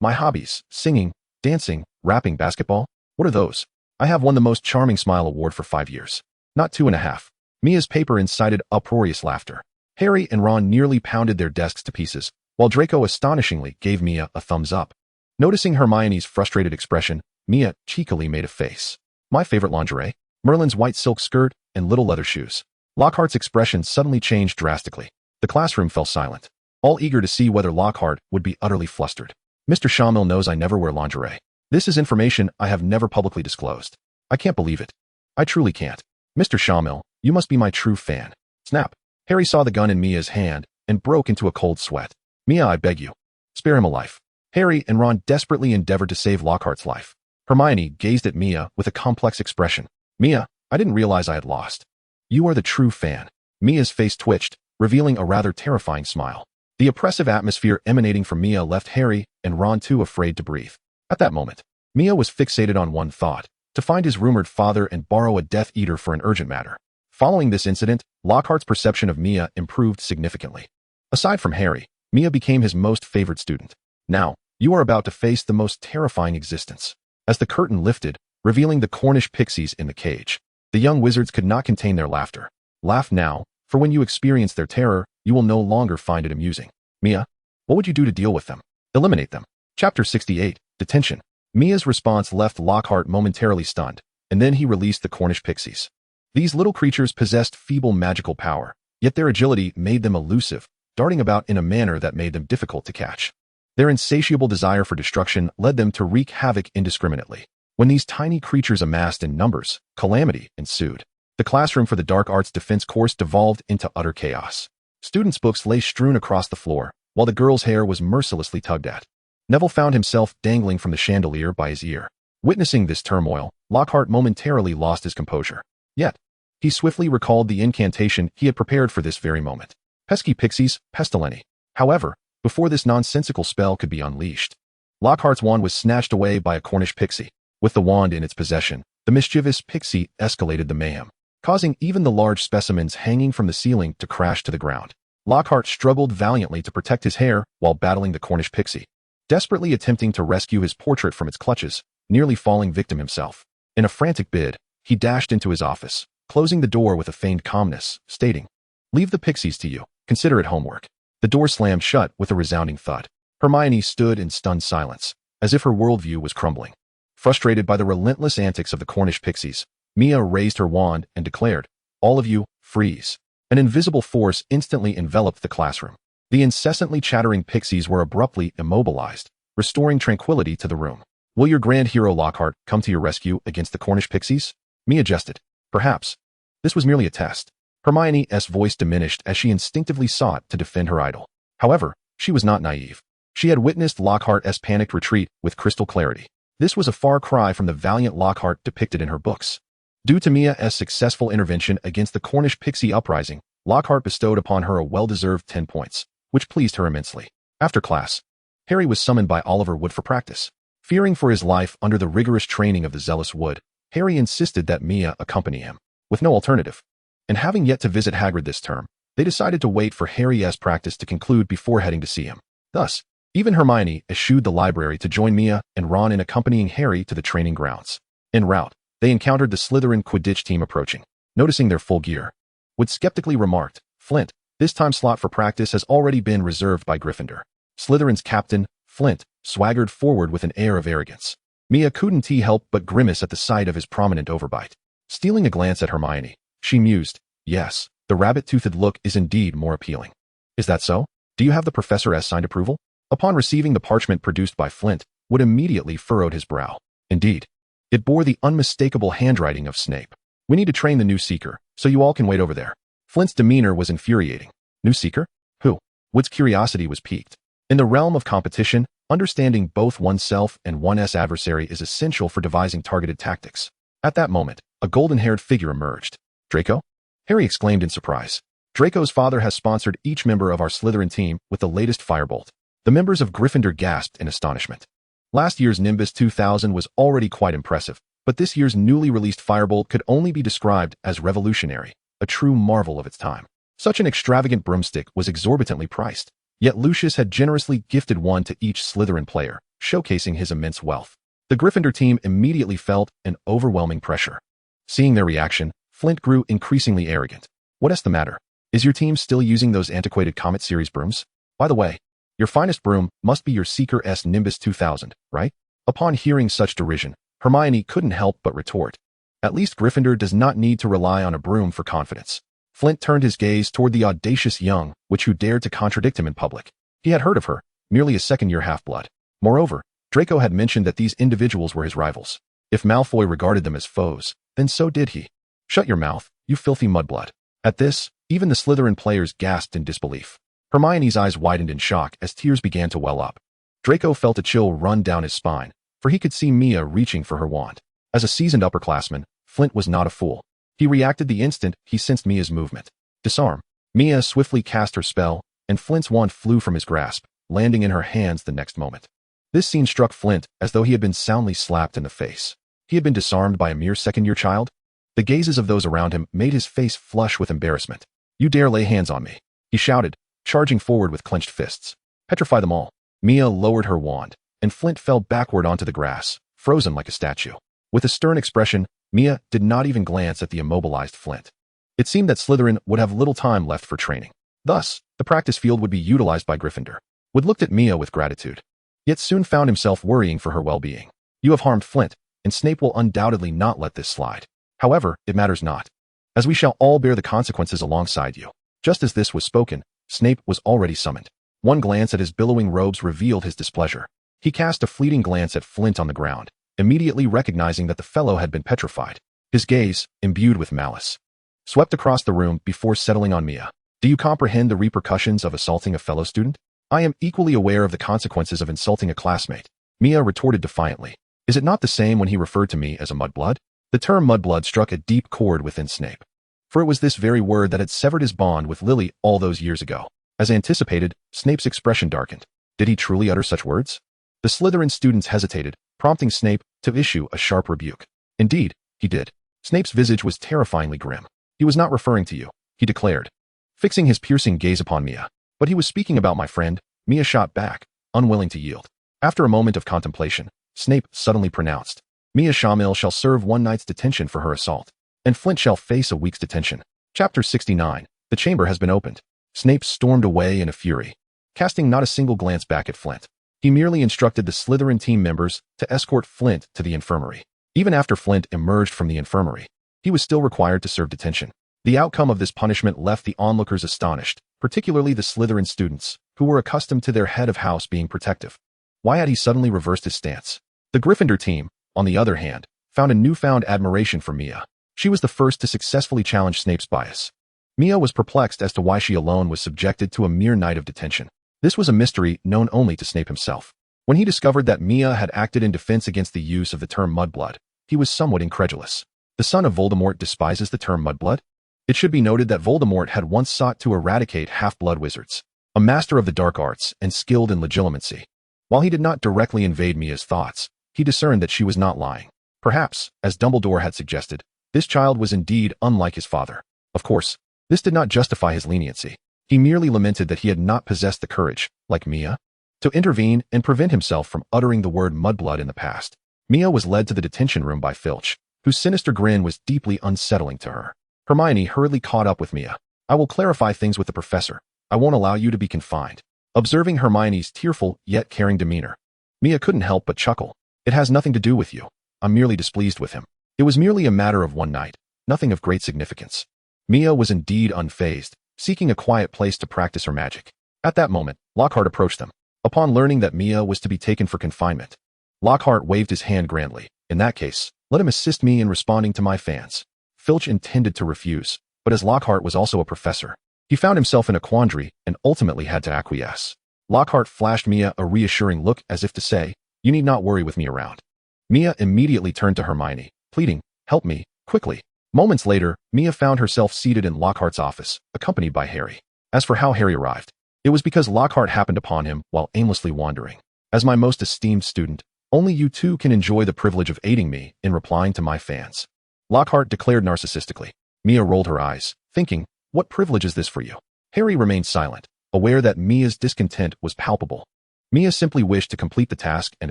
My hobbies, singing, dancing, rapping, basketball? What are those? I have won the most charming smile award for 5 years. Not 2.5. Mia's paper incited uproarious laughter. Harry and Ron nearly pounded their desks to pieces, while Draco astonishingly gave Mia a thumbs up. Noticing Hermione's frustrated expression, Mia cheekily made a face. "My favorite lingerie? Merlin's white silk skirt and little leather shoes." Lockhart's expression suddenly changed drastically. The classroom fell silent, all eager to see whether Lockhart would be utterly flustered. "Mr. Schammel knows I never wear lingerie. This is information I have never publicly disclosed. I can't believe it. I truly can't. Mr. Schammel, you must be my true fan." Snap. Harry saw the gun in Mia's hand and broke into a cold sweat. "Mia, I beg you. Spare him a life." Harry and Ron desperately endeavored to save Lockhart's life. Hermione gazed at Mia with a complex expression. "Mia, I didn't realize I had lost. You are the true fan." Mia's face twitched, revealing a rather terrifying smile. The oppressive atmosphere emanating from Mia left Harry and Ron too afraid to breathe. At that moment, Mia was fixated on one thought: to find his rumored father and borrow a Death Eater for an urgent matter. Following this incident, Lockhart's perception of Mia improved significantly. Aside from Harry, Mia became his most favored student. "Now, you are about to face the most terrifying existence." As the curtain lifted, revealing the Cornish pixies in the cage, the young wizards could not contain their laughter. Laugh now, for when you experience their terror, you will no longer find it amusing. "Mia, what would you do to deal with them?" "Eliminate them." Chapter 68, Detention. Mia's response left Lockhart momentarily stunned, and then he released the Cornish pixies. These little creatures possessed feeble magical power, yet their agility made them elusive, darting about in a manner that made them difficult to catch. Their insatiable desire for destruction led them to wreak havoc indiscriminately. When these tiny creatures amassed in numbers, calamity ensued. The classroom for the Dark Arts Defense course devolved into utter chaos. Students' books lay strewn across the floor, while the girl's hair was mercilessly tugged at. Neville found himself dangling from the chandelier by his ear. Witnessing this turmoil, Lockhart momentarily lost his composure. Yet, he swiftly recalled the incantation he had prepared for this very moment. Pesky pixies, pestileni. However, before this nonsensical spell could be unleashed, Lockhart's wand was snatched away by a Cornish pixie. With the wand in its possession, the mischievous pixie escalated the mayhem, causing even the large specimens hanging from the ceiling to crash to the ground. Lockhart struggled valiantly to protect his hair while battling the Cornish pixie, desperately attempting to rescue his portrait from its clutches, nearly falling victim himself. In a frantic bid, he dashed into his office, closing the door with a feigned calmness, stating, "Leave the pixies to you. Consider it homework." The door slammed shut with a resounding thud. Hermione stood in stunned silence, as if her worldview was crumbling. Frustrated by the relentless antics of the Cornish pixies, Mia raised her wand and declared, "All of you, freeze." An invisible force instantly enveloped the classroom. The incessantly chattering pixies were abruptly immobilized, restoring tranquility to the room. "Will your grand hero Lockhart come to your rescue against the Cornish pixies?" Mia jested. "Perhaps. This was merely a test." Hermione's voice diminished as she instinctively sought to defend her idol. However, she was not naive. She had witnessed Lockhart's panicked retreat with crystal clarity. This was a far cry from the valiant Lockhart depicted in her books. Due to Mia's successful intervention against the Cornish pixie uprising, Lockhart bestowed upon her a well-deserved 10 points, which pleased her immensely. After class, Harry was summoned by Oliver Wood for practice. Fearing for his life under the rigorous training of the zealous Wood, Harry insisted that Mia accompany him. With no alternative, and having yet to visit Hagrid this term, they decided to wait for Harry's practice to conclude before heading to see him. Thus, even Hermione eschewed the library to join Mia and Ron in accompanying Harry to the training grounds. En route, they encountered the Slytherin Quidditch team approaching. Noticing their full gear, Wood skeptically remarked, "Flint, this time slot for practice has already been reserved by Gryffindor." Slytherin's captain, Flint, swaggered forward with an air of arrogance. Mia couldn't help but grimace at the sight of his prominent overbite. Stealing a glance at Hermione, she mused, "Yes, the rabbit-toothed look is indeed more appealing." "Is that so? Do you have the professor's signed approval?" Upon receiving the parchment produced by Flint, Wood immediately furrowed his brow. Indeed, it bore the unmistakable handwriting of Snape. We need to train the new Seeker, so you all can wait over there. Flint's demeanor was infuriating. New Seeker? Who? Wood's curiosity was piqued. In the realm of competition, understanding both oneself and one's adversary is essential for devising targeted tactics. At that moment, a golden-haired figure emerged. Draco? Harry exclaimed in surprise. Draco's father has sponsored each member of our Slytherin team with the latest firebolt. The members of Gryffindor gasped in astonishment. Last year's Nimbus 2000 was already quite impressive, but this year's newly released firebolt could only be described as revolutionary, a true marvel of its time. Such an extravagant broomstick was exorbitantly priced, yet Lucius had generously gifted one to each Slytherin player, showcasing his immense wealth. The Gryffindor team immediately felt an overwhelming pressure. Seeing their reaction, Flint grew increasingly arrogant. What's the matter? Is your team still using those antiquated Comet Series brooms? By the way, your finest broom must be your Seeker-S Nimbus 2000, right? Upon hearing such derision, Hermione couldn't help but retort. At least Gryffindor does not need to rely on a broom for confidence. Flint turned his gaze toward the audacious young witch who dared to contradict him in public. He had heard of her, merely a second-year half-blood. Moreover, Draco had mentioned that these individuals were his rivals. If Malfoy regarded them as foes, then so did he. Shut your mouth, you filthy mudblood. At this, even the Slytherin players gasped in disbelief. Hermione's eyes widened in shock as tears began to well up. Draco felt a chill run down his spine, for he could see Mia reaching for her wand. As a seasoned upperclassman, Flint was not a fool. He reacted the instant he sensed Mia's movement. Disarm. Mia swiftly cast her spell, and Flint's wand flew from his grasp, landing in her hands the next moment. This scene struck Flint as though he had been soundly slapped in the face. He had been disarmed by a mere second-year child? The gazes of those around him made his face flush with embarrassment. You dare lay hands on me, he shouted, charging forward with clenched fists. Petrify them all. Mia lowered her wand, and Flint fell backward onto the grass, frozen like a statue. With a stern expression, Mia did not even glance at the immobilized Flint. It seemed that Slytherin would have little time left for training. Thus, the practice field would be utilized by Gryffindor. Wood looked at Mia with gratitude, yet soon found himself worrying for her well-being. You have harmed Flint, and Snape will undoubtedly not let this slide. However, it matters not, as we shall all bear the consequences alongside you. Just as this was spoken, Snape was already summoned. One glance at his billowing robes revealed his displeasure. He cast a fleeting glance at Flint on the ground, immediately recognizing that the fellow had been petrified. His gaze, imbued with malice, swept across the room before settling on Mia. Do you comprehend the repercussions of assaulting a fellow student? I am equally aware of the consequences of insulting a classmate. Mia retorted defiantly. Is it not the same when he referred to me as a mudblood? The term mudblood struck a deep chord within Snape, for it was this very word that had severed his bond with Lily all those years ago. As anticipated, Snape's expression darkened. Did he truly utter such words? The Slytherin students hesitated, prompting Snape to issue a sharp rebuke. Indeed, he did. Snape's visage was terrifyingly grim. He was not referring to you, he declared, fixing his piercing gaze upon Mia. But he was speaking about my friend. Mia shot back, unwilling to yield. After a moment of contemplation, Snape suddenly pronounced, Mia Shamil shall serve 1 night's detention for her assault, and Flint shall face a week's detention. Chapter 69. The chamber has been opened. Snape stormed away in a fury, casting not a single glance back at Flint. He merely instructed the Slytherin team members to escort Flint to the infirmary. Even after Flint emerged from the infirmary, he was still required to serve detention. The outcome of this punishment left the onlookers astonished, particularly the Slytherin students, who were accustomed to their head of house being protective. Why had he suddenly reversed his stance? The Gryffindor team, on the other hand, found a newfound admiration for Mia. She was the first to successfully challenge Snape's bias. Mia was perplexed as to why she alone was subjected to a mere night of detention. This was a mystery known only to Snape himself. When he discovered that Mia had acted in defense against the use of the term mudblood, he was somewhat incredulous. The son of Voldemort despises the term mudblood? It should be noted that Voldemort had once sought to eradicate half-blood wizards, a master of the dark arts and skilled in legilimency. While he did not directly invade Mia's thoughts, he discerned that she was not lying. Perhaps, as Dumbledore had suggested, this child was indeed unlike his father. Of course, this did not justify his leniency. He merely lamented that he had not possessed the courage, like Mia, to intervene and prevent himself from uttering the word mudblood in the past. Mia was led to the detention room by Filch, whose sinister grin was deeply unsettling to her. Hermione hurriedly caught up with Mia. I will clarify things with the professor. I won't allow you to be confined. Observing Hermione's tearful yet caring demeanor, Mia couldn't help but chuckle. It has nothing to do with you. I'm merely displeased with him. It was merely a matter of 1 night, nothing of great significance. Mia was indeed unfazed, seeking a quiet place to practice her magic. At that moment, Lockhart approached them. Upon learning that Mia was to be taken for confinement, Lockhart waved his hand grandly. In that case, let him assist me in responding to my fans. Filch intended to refuse, but as Lockhart was also a professor, he found himself in a quandary and ultimately had to acquiesce. Lockhart flashed Mia a reassuring look as if to say, "You need not worry with me around." Mia immediately turned to Hermione, pleading, "Help me, quickly." Moments later, Mia found herself seated in Lockhart's office, accompanied by Harry. As for how Harry arrived, it was because Lockhart happened upon him while aimlessly wandering. "As my most esteemed student, only you two can enjoy the privilege of aiding me in replying to my fans," Lockhart declared narcissistically. Mia rolled her eyes, thinking, "What privilege is this for you?" Harry remained silent, aware that Mia's discontent was palpable. Mia simply wished to complete the task and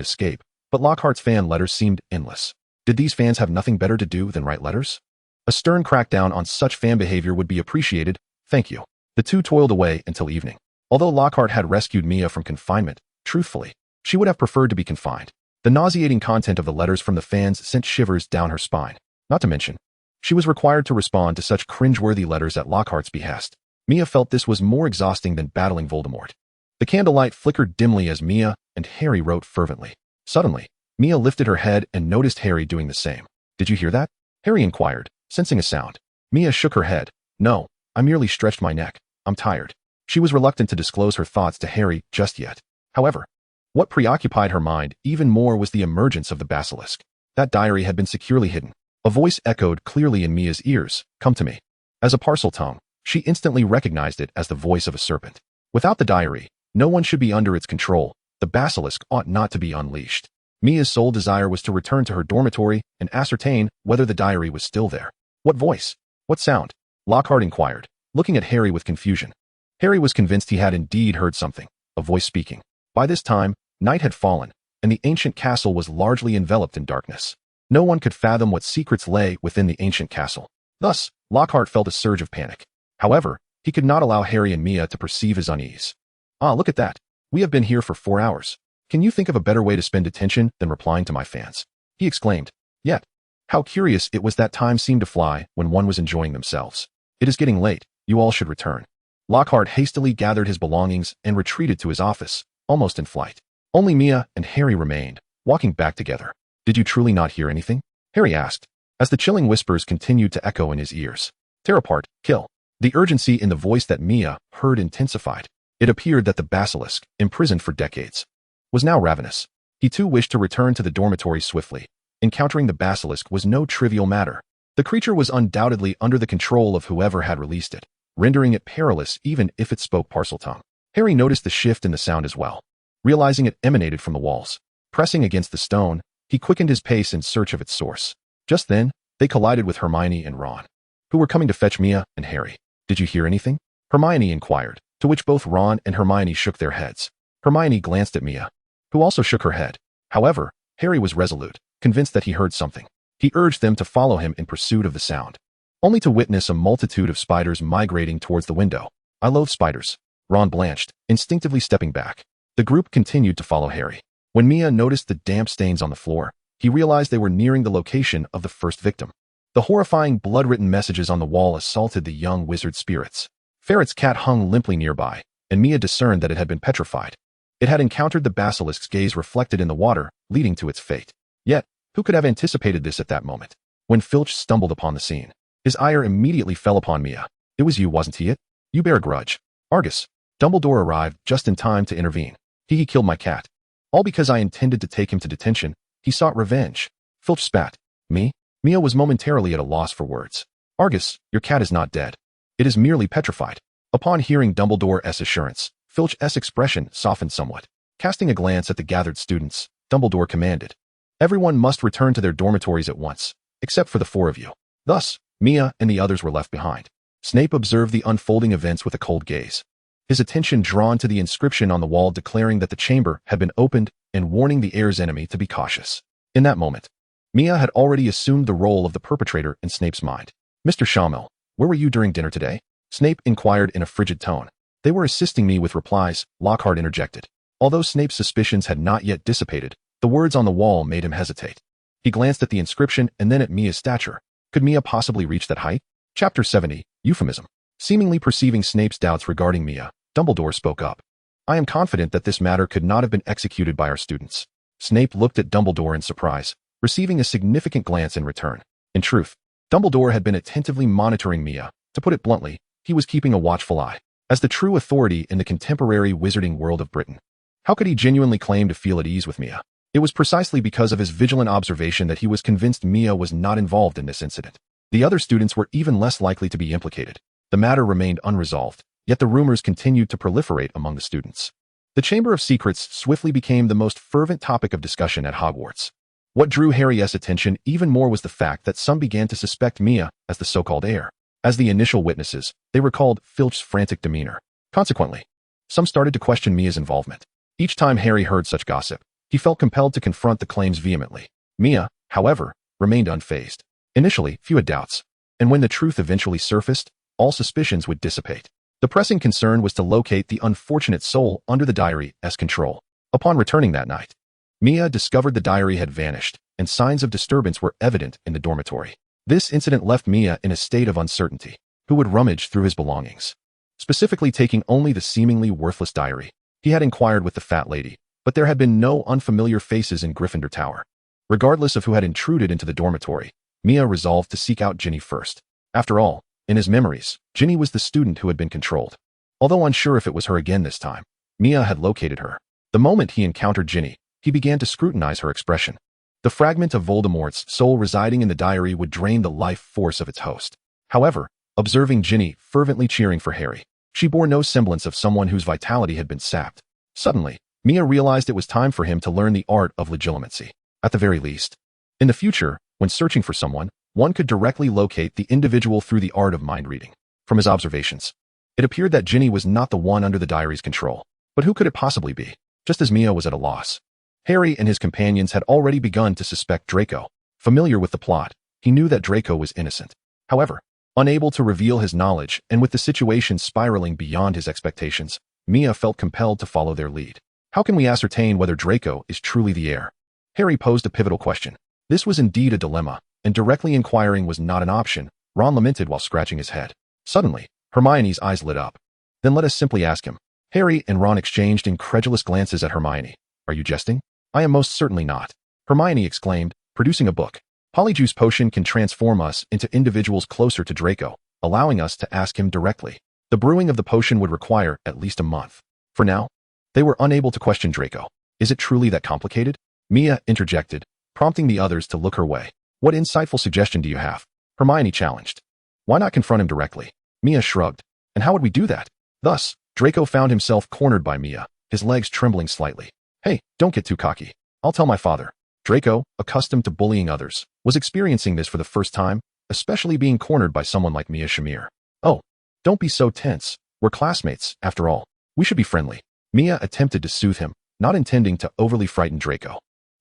escape, but Lockhart's fan letters seemed endless. Did these fans have nothing better to do than write letters? A stern crackdown on such fan behavior would be appreciated, thank you. The two toiled away until evening. Although Lockhart had rescued Mia from confinement, truthfully, she would have preferred to be confined. The nauseating content of the letters from the fans sent shivers down her spine. Not to mention, she was required to respond to such cringeworthy letters at Lockhart's behest. Mia felt this was more exhausting than battling Voldemort. The candlelight flickered dimly as Mia and Harry wrote fervently. Suddenly, Mia lifted her head and noticed Harry doing the same. "Did you hear that?" Harry inquired, sensing a sound. Mia shook her head. "No, I merely stretched my neck. I'm tired." She was reluctant to disclose her thoughts to Harry just yet. However, what preoccupied her mind even more was the emergence of the basilisk. That diary had been securely hidden. A voice echoed clearly in Mia's ears, "Come to me." As a parcel tongue, she instantly recognized it as the voice of a serpent. Without the diary, no one should be under its control. The basilisk ought not to be unleashed. Mia's sole desire was to return to her dormitory and ascertain whether the diary was still there. "What voice? What sound?" Lockhart inquired, looking at Harry with confusion. Harry was convinced he had indeed heard something, a voice speaking. By this time, night had fallen, and the ancient castle was largely enveloped in darkness. No one could fathom what secrets lay within the ancient castle. Thus, Lockhart felt a surge of panic. However, he could not allow Harry and Mia to perceive his unease. "Ah, look at that. We have been here for 4 hours. Can you think of a better way to spend detention than replying to my fans?" he exclaimed. Yet, how curious it was that time seemed to fly when one was enjoying themselves. "It is getting late. You all should return." Lockhart hastily gathered his belongings and retreated to his office, almost in flight. Only Mia and Harry remained, walking back together. "Did you truly not hear anything?" Harry asked, as the chilling whispers continued to echo in his ears. "Tear apart, kill." The urgency in the voice that Mia heard intensified. It appeared that the basilisk, imprisoned for decades, was now ravenous. He too wished to return to the dormitory swiftly. Encountering the basilisk was no trivial matter. The creature was undoubtedly under the control of whoever had released it, rendering it perilous even if it spoke parcel tongue. Harry noticed the shift in the sound as well, realizing it emanated from the walls. Pressing against the stone, he quickened his pace in search of its source. Just then, they collided with Hermione and Ron, who were coming to fetch Mia and Harry. "Did you hear anything?" Hermione inquired, to which both Ron and Hermione shook their heads. Hermione glanced at Mia, who also shook her head. However, Harry was resolute, convinced that he heard something. He urged them to follow him in pursuit of the sound, only to witness a multitude of spiders migrating towards the window. "I loathe spiders." Ron blanched, instinctively stepping back. The group continued to follow Harry. When Mia noticed the damp stains on the floor, he realized they were nearing the location of the first victim. The horrifying blood-written messages on the wall assaulted the young wizard spirits. Ferret's cat hung limply nearby, and Mia discerned that it had been petrified. It had encountered the basilisk's gaze reflected in the water, leading to its fate. Yet, who could have anticipated this at that moment? When Filch stumbled upon the scene, his ire immediately fell upon Mia. "It was you, wasn't he? You bear a grudge." "Argus." Dumbledore arrived just in time to intervene. He killed my cat. All because I intended to take him to detention. He sought revenge." Filch spat. "Me?" Mia was momentarily at a loss for words. "Argus, your cat is not dead. It is merely petrified." Upon hearing Dumbledore's assurance, Filch's expression softened somewhat. Casting a glance at the gathered students, Dumbledore commanded, "Everyone must return to their dormitories at once, except for the 4 of you." Thus, Mia and the others were left behind. Snape observed the unfolding events with a cold gaze, his attention drawn to the inscription on the wall declaring that the chamber had been opened and warning the heir's enemy to be cautious. In that moment, Mia had already assumed the role of the perpetrator in Snape's mind. "Mr. Shamel, where were you during dinner today?" Snape inquired in a frigid tone. "They were assisting me with replies," Lockhart interjected. Although Snape's suspicions had not yet dissipated, the words on the wall made him hesitate. He glanced at the inscription and then at Mia's stature. Could Mia possibly reach that height? Chapter 70, Euphemism. Seemingly perceiving Snape's doubts regarding Mia, Dumbledore spoke up. I am confident that this matter could not have been executed by our students. Snape looked at Dumbledore in surprise, receiving a significant glance in return. In truth, Dumbledore had been attentively monitoring Mia. To put it bluntly, he was keeping a watchful eye. As the true authority in the contemporary wizarding world of Britain, how could he genuinely claim to feel at ease with Mia? It was precisely because of his vigilant observation that he was convinced Mia was not involved in this incident. The other students were even less likely to be implicated. The matter remained unresolved, yet the rumors continued to proliferate among the students. The Chamber of Secrets swiftly became the most fervent topic of discussion at Hogwarts. What drew Harry's attention even more was the fact that some began to suspect Mia as the so-called heir. As the initial witnesses, they recalled Filch's frantic demeanor. Consequently, some started to question Mia's involvement. Each time Harry heard such gossip, he felt compelled to confront the claims vehemently. Mia, however, remained unfazed. Initially, few had doubts, and when the truth eventually surfaced, all suspicions would dissipate. The pressing concern was to locate the unfortunate soul under the diary's control. Upon returning that night, Mia discovered the diary had vanished, and signs of disturbance were evident in the dormitory. This incident left Mia in a state of uncertainty. Who would rummage through his belongings? Specifically taking only the seemingly worthless diary. He had inquired with the fat lady, but there had been no unfamiliar faces in Gryffindor Tower. Regardless of who had intruded into the dormitory, Mia resolved to seek out Ginny first. After all, in his memories, Ginny was the student who had been controlled. Although unsure if it was her again this time, Mia had located her. The moment he encountered Ginny, he began to scrutinize her expression. The fragment of Voldemort's soul residing in the diary would drain the life force of its host. However, observing Ginny fervently cheering for Harry, she bore no semblance of someone whose vitality had been sapped. Suddenly, Mia realized it was time for him to learn the art of legilimency. At the very least, in the future, when searching for someone, one could directly locate the individual through the art of mind reading. From his observations, it appeared that Ginny was not the one under the diary's control. But who could it possibly be? Just as Mia was at a loss, Harry and his companions had already begun to suspect Draco. Familiar with the plot, he knew that Draco was innocent. However, unable to reveal his knowledge and with the situation spiraling beyond his expectations, Mia felt compelled to follow their lead. How can we ascertain whether Draco is truly the heir? Harry posed a pivotal question. This was indeed a dilemma, and directly inquiring was not an option. Ron lamented while scratching his head. Suddenly, Hermione's eyes lit up. Then let us simply ask him. Harry and Ron exchanged incredulous glances at Hermione. Are you jesting? I am most certainly not. Hermione exclaimed, producing a book. Polyjuice Potion can transform us into individuals closer to Draco, allowing us to ask him directly. The brewing of the potion would require at least a month. For now, they were unable to question Draco. Is it truly that complicated? Mia interjected, prompting the others to look her way. What insightful suggestion do you have? Hermione challenged. Why not confront him directly? Mia shrugged. And how would we do that? Thus, Draco found himself cornered by Mia, his legs trembling slightly. Hey, don't get too cocky. I'll tell my father. Draco, accustomed to bullying others, was experiencing this for the first time, especially being cornered by someone like Mia Shamir. Oh, don't be so tense. We're classmates, after all. We should be friendly. Mia attempted to soothe him, not intending to overly frighten Draco.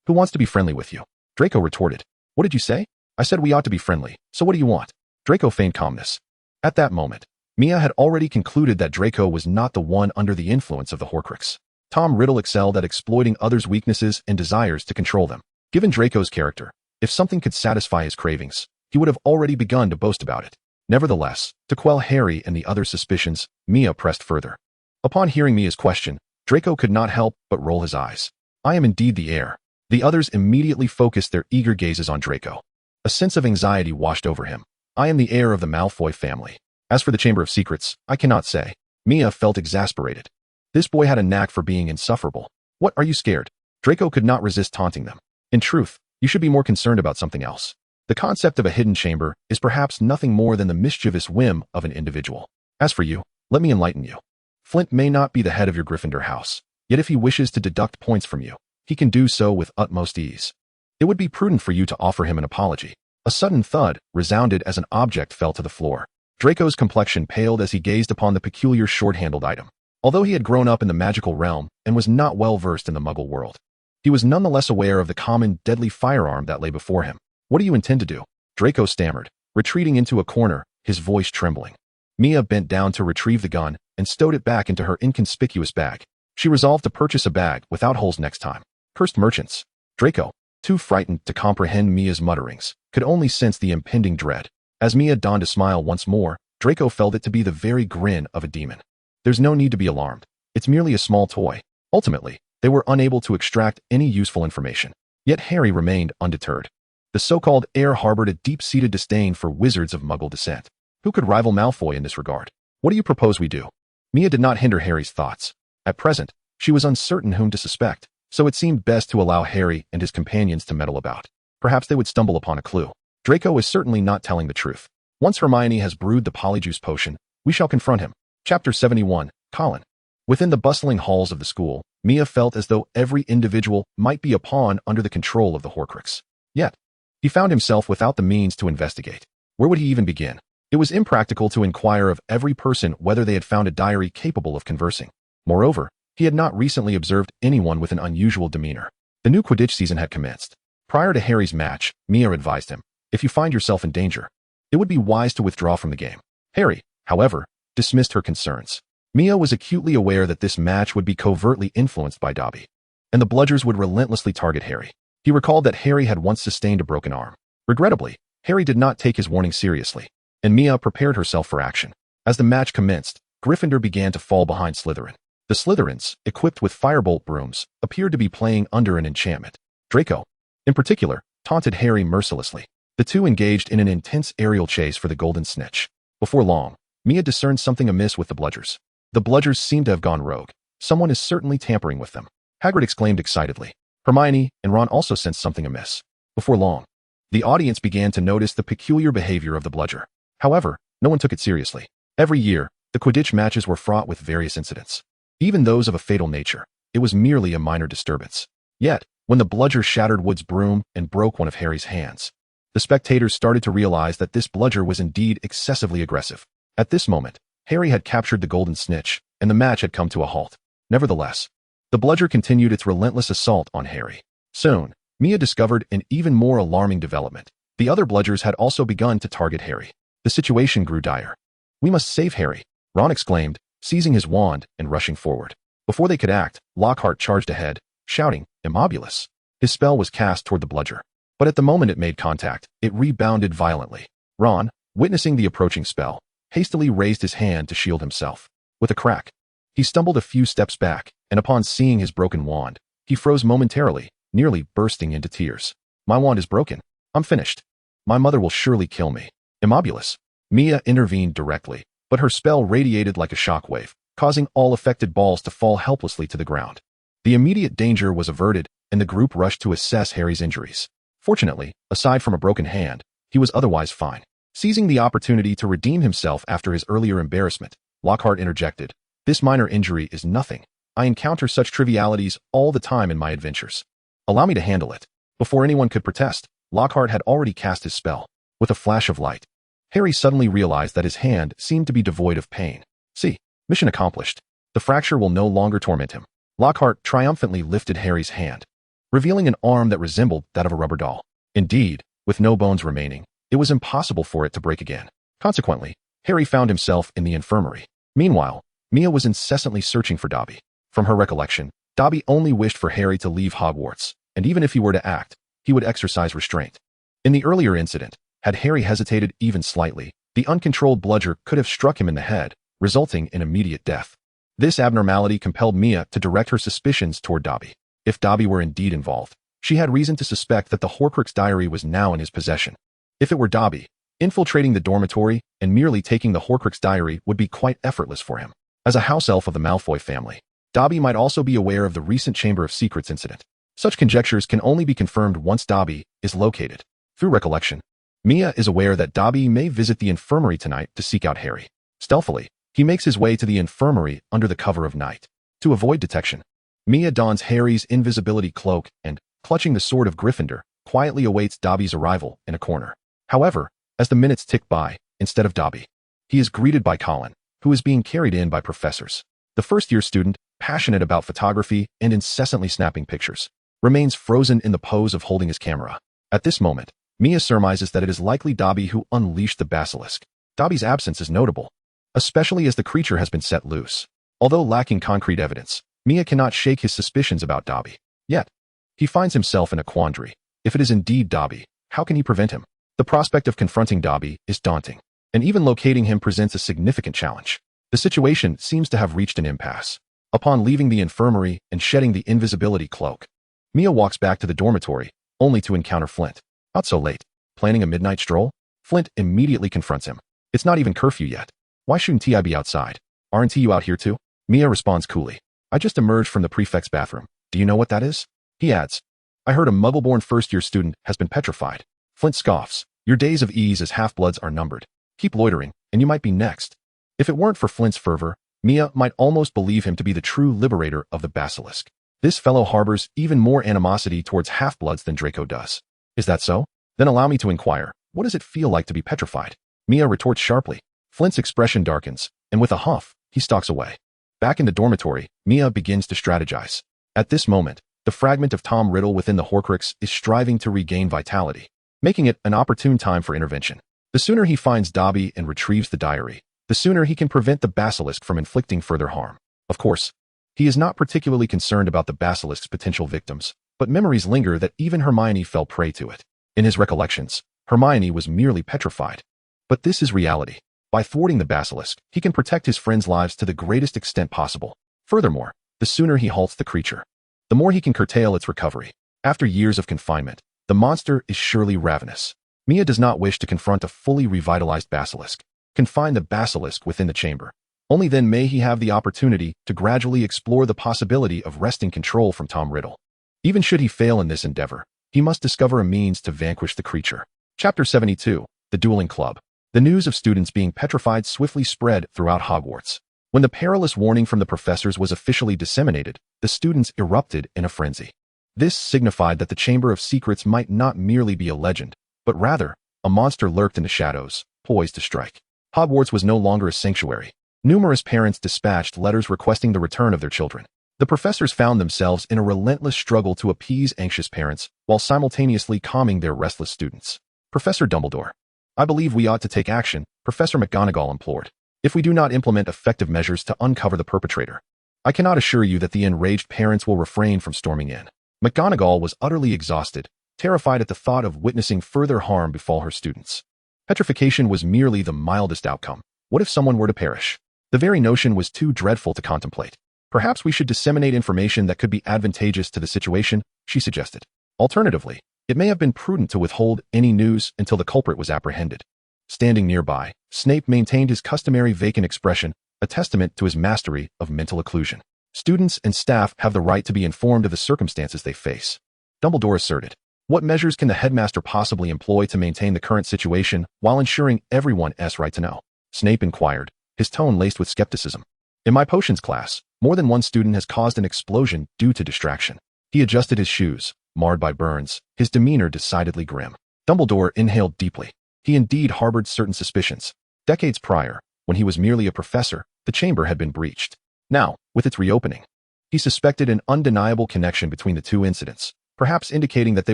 Who wants to be friendly with you? Draco retorted. What did you say? I said we ought to be friendly, so what do you want? Draco feigned calmness. At that moment, Mia had already concluded that Draco was not the one under the influence of the Horcrux. Tom Riddle excelled at exploiting others' weaknesses and desires to control them. Given Draco's character, if something could satisfy his cravings, he would have already begun to boast about it. Nevertheless, to quell Harry and the other's suspicions, Mia pressed further. Upon hearing Mia's question, Draco could not help but roll his eyes. I am indeed the heir. The others immediately focused their eager gazes on Draco. A sense of anxiety washed over him. I am the heir of the Malfoy family. As for the Chamber of Secrets, I cannot say. Mia felt exasperated. This boy had a knack for being insufferable. What, are you scared? Draco could not resist taunting them. In truth, you should be more concerned about something else. The concept of a hidden chamber is perhaps nothing more than the mischievous whim of an individual. As for you, let me enlighten you. Flint may not be the head of your Gryffindor house, yet if he wishes to deduct points from you, he can do so with utmost ease. It would be prudent for you to offer him an apology. A sudden thud resounded as an object fell to the floor. Draco's complexion paled as he gazed upon the peculiar short-handled item. Although he had grown up in the magical realm and was not well versed in the Muggle world, he was nonetheless aware of the common, deadly firearm that lay before him. What do you intend to do? Draco stammered, retreating into a corner, his voice trembling. Mia bent down to retrieve the gun and stowed it back into her inconspicuous bag. She resolved to purchase a bag without holes next time. Cursed merchants. Draco, too frightened to comprehend Mia's mutterings, could only sense the impending dread. As Mia donned a smile once more, Draco felt it to be the very grin of a demon. There's no need to be alarmed. It's merely a small toy. Ultimately, they were unable to extract any useful information. Yet Harry remained undeterred. The so-called heir harbored a deep-seated disdain for wizards of Muggle descent. Who could rival Malfoy in this regard? What do you propose we do? Mia did not hinder Harry's thoughts. At present, she was uncertain whom to suspect, so it seemed best to allow Harry and his companions to meddle about. Perhaps they would stumble upon a clue. Draco is certainly not telling the truth. Once Hermione has brewed the Polyjuice potion, we shall confront him. Chapter 71, Colin. Within the bustling halls of the school, Mia felt as though every individual might be a pawn under the control of the Horcrux. Yet, he found himself without the means to investigate. Where would he even begin? It was impractical to inquire of every person whether they had found a diary capable of conversing. Moreover, he had not recently observed anyone with an unusual demeanor. The new Quidditch season had commenced. Prior to Harry's match, Mia advised him, if you find yourself in danger, it would be wise to withdraw from the game. Harry, however, dismissed her concerns. Mia was acutely aware that this match would be covertly influenced by Dobby, and the bludgers would relentlessly target Harry. He recalled that Harry had once sustained a broken arm. Regrettably, Harry did not take his warning seriously, and Mia prepared herself for action. As the match commenced, Gryffindor began to fall behind Slytherin. The Slytherins, equipped with firebolt brooms, appeared to be playing under an enchantment. Draco, in particular, taunted Harry mercilessly. The two engaged in an intense aerial chase for the golden snitch. Before long, Mia discerned something amiss with the bludgers. The bludgers seemed to have gone rogue. Someone is certainly tampering with them. Hagrid exclaimed excitedly. Hermione and Ron also sensed something amiss. Before long, the audience began to notice the peculiar behavior of the bludger. However, no one took it seriously. Every year, the Quidditch matches were fraught with various incidents. Even those of a fatal nature. It was merely a minor disturbance. Yet, when the bludger shattered Wood's broom and broke one of Harry's hands, the spectators started to realize that this bludger was indeed excessively aggressive. At this moment, Harry had captured the golden snitch, and the match had come to a halt. Nevertheless, the bludger continued its relentless assault on Harry. Soon, Mia discovered an even more alarming development. The other bludgers had also begun to target Harry. The situation grew dire. We must save Harry, Ron exclaimed, seizing his wand and rushing forward. Before they could act, Lockhart charged ahead, shouting, Immobulus. His spell was cast toward the bludger. But at the moment it made contact, it rebounded violently. Ron, witnessing the approaching spell, hastily raised his hand to shield himself. With a crack, he stumbled a few steps back, and upon seeing his broken wand, he froze momentarily, nearly bursting into tears. My wand is broken. I'm finished. My mother will surely kill me. Immobulus. Mia intervened directly, but her spell radiated like a shockwave, causing all affected balls to fall helplessly to the ground. The immediate danger was averted, and the group rushed to assess Harry's injuries. Fortunately, aside from a broken hand, he was otherwise fine. Seizing the opportunity to redeem himself after his earlier embarrassment, Lockhart interjected, This minor injury is nothing. I encounter such trivialities all the time in my adventures. Allow me to handle it. Before anyone could protest, Lockhart had already cast his spell. With a flash of light, Harry suddenly realized that his hand seemed to be devoid of pain. See, mission accomplished. The fracture will no longer torment him. Lockhart triumphantly lifted Harry's hand, revealing an arm that resembled that of a rubber doll. Indeed, with no bones remaining, it was impossible for it to break again. Consequently, Harry found himself in the infirmary. Meanwhile, Mia was incessantly searching for Dobby. From her recollection, Dobby only wished for Harry to leave Hogwarts, and even if he were to act, he would exercise restraint. In the earlier incident, had Harry hesitated even slightly, the uncontrolled bludger could have struck him in the head, resulting in immediate death. This abnormality compelled Mia to direct her suspicions toward Dobby. If Dobby were indeed involved, she had reason to suspect that the Horcrux diary was now in his possession. If it were Dobby, infiltrating the dormitory and merely taking the Horcrux diary would be quite effortless for him. As a house elf of the Malfoy family, Dobby might also be aware of the recent Chamber of Secrets incident. Such conjectures can only be confirmed once Dobby is located. Through recollection, Mia is aware that Dobby may visit the infirmary tonight to seek out Harry. Stealthily, he makes his way to the infirmary under the cover of night. To avoid detection, Mia dons Harry's invisibility cloak and, clutching the sword of Gryffindor, quietly awaits Dobby's arrival in a corner. However, as the minutes tick by, instead of Dobby, he is greeted by Colin, who is being carried in by professors. The first-year student, passionate about photography and incessantly snapping pictures, remains frozen in the pose of holding his camera. At this moment, Mia surmises that it is likely Dobby who unleashed the basilisk. Dobby's absence is notable, especially as the creature has been set loose. Although lacking concrete evidence, Mia cannot shake his suspicions about Dobby. Yet, he finds himself in a quandary. If it is indeed Dobby, how can he prevent him? The prospect of confronting Dobby is daunting, and even locating him presents a significant challenge. The situation seems to have reached an impasse. Upon leaving the infirmary and shedding the invisibility cloak, Mia walks back to the dormitory, only to encounter Flint. Out so late? Planning a midnight stroll? Flint immediately confronts him. It's not even curfew yet. Why shouldn't I be outside? Aren't you out here too? Mia responds coolly. I just emerged from the prefect's bathroom. Do you know what that is? He adds. I heard a muggle-born first-year student has been petrified. Flint scoffs. Your days of ease as half-bloods are numbered. Keep loitering, and you might be next. If it weren't for Flint's fervor, Mia might almost believe him to be the true liberator of the basilisk. This fellow harbors even more animosity towards half-bloods than Draco does. Is that so? Then allow me to inquire, what does it feel like to be petrified? Mia retorts sharply. Flint's expression darkens, and with a huff, he stalks away. Back in the dormitory, Mia begins to strategize. At this moment, the fragment of Tom Riddle within the Horcrux is striving to regain vitality, making it an opportune time for intervention. The sooner he finds Dobby and retrieves the diary, the sooner he can prevent the basilisk from inflicting further harm. Of course, he is not particularly concerned about the basilisk's potential victims, but memories linger that even Hermione fell prey to it. In his recollections, Hermione was merely petrified. But this is reality. By thwarting the basilisk, he can protect his friends' lives to the greatest extent possible. Furthermore, the sooner he halts the creature, the more he can curtail its recovery. After years of confinement, the monster is surely ravenous. Mia does not wish to confront a fully revitalized basilisk. Confine the basilisk within the chamber. Only then may he have the opportunity to gradually explore the possibility of wresting control from Tom Riddle. Even should he fail in this endeavor, he must discover a means to vanquish the creature. Chapter 72, The Dueling Club. The news of students being petrified swiftly spread throughout Hogwarts. When the perilous warning from the professors was officially disseminated, the students erupted in a frenzy. This signified that the Chamber of Secrets might not merely be a legend, but rather, a monster lurked in the shadows, poised to strike. Hogwarts was no longer a sanctuary. Numerous parents dispatched letters requesting the return of their children. The professors found themselves in a relentless struggle to appease anxious parents while simultaneously calming their restless students. Professor Dumbledore. I believe we ought to take action, Professor McGonagall implored. If we do not implement effective measures to uncover the perpetrator, I cannot assure you that the enraged parents will refrain from storming in. McGonagall was utterly exhausted, terrified at the thought of witnessing further harm befall her students. Petrification was merely the mildest outcome. What if someone were to perish? The very notion was too dreadful to contemplate. Perhaps we should disseminate information that could be advantageous to the situation, she suggested. Alternatively, it may have been prudent to withhold any news until the culprit was apprehended. Standing nearby, Snape maintained his customary vacant expression, a testament to his mastery of mental occlusion. Students and staff have the right to be informed of the circumstances they face. Dumbledore asserted. What measures can the headmaster possibly employ to maintain the current situation while ensuring everyone's right to know? Snape inquired, his tone laced with skepticism. In my potions class, more than one student has caused an explosion due to distraction. He adjusted his shoes, marred by burns, his demeanor decidedly grim. Dumbledore inhaled deeply. He indeed harbored certain suspicions. Decades prior, when he was merely a professor, the chamber had been breached. Now, with its reopening, he suspected an undeniable connection between the two incidents, perhaps indicating that they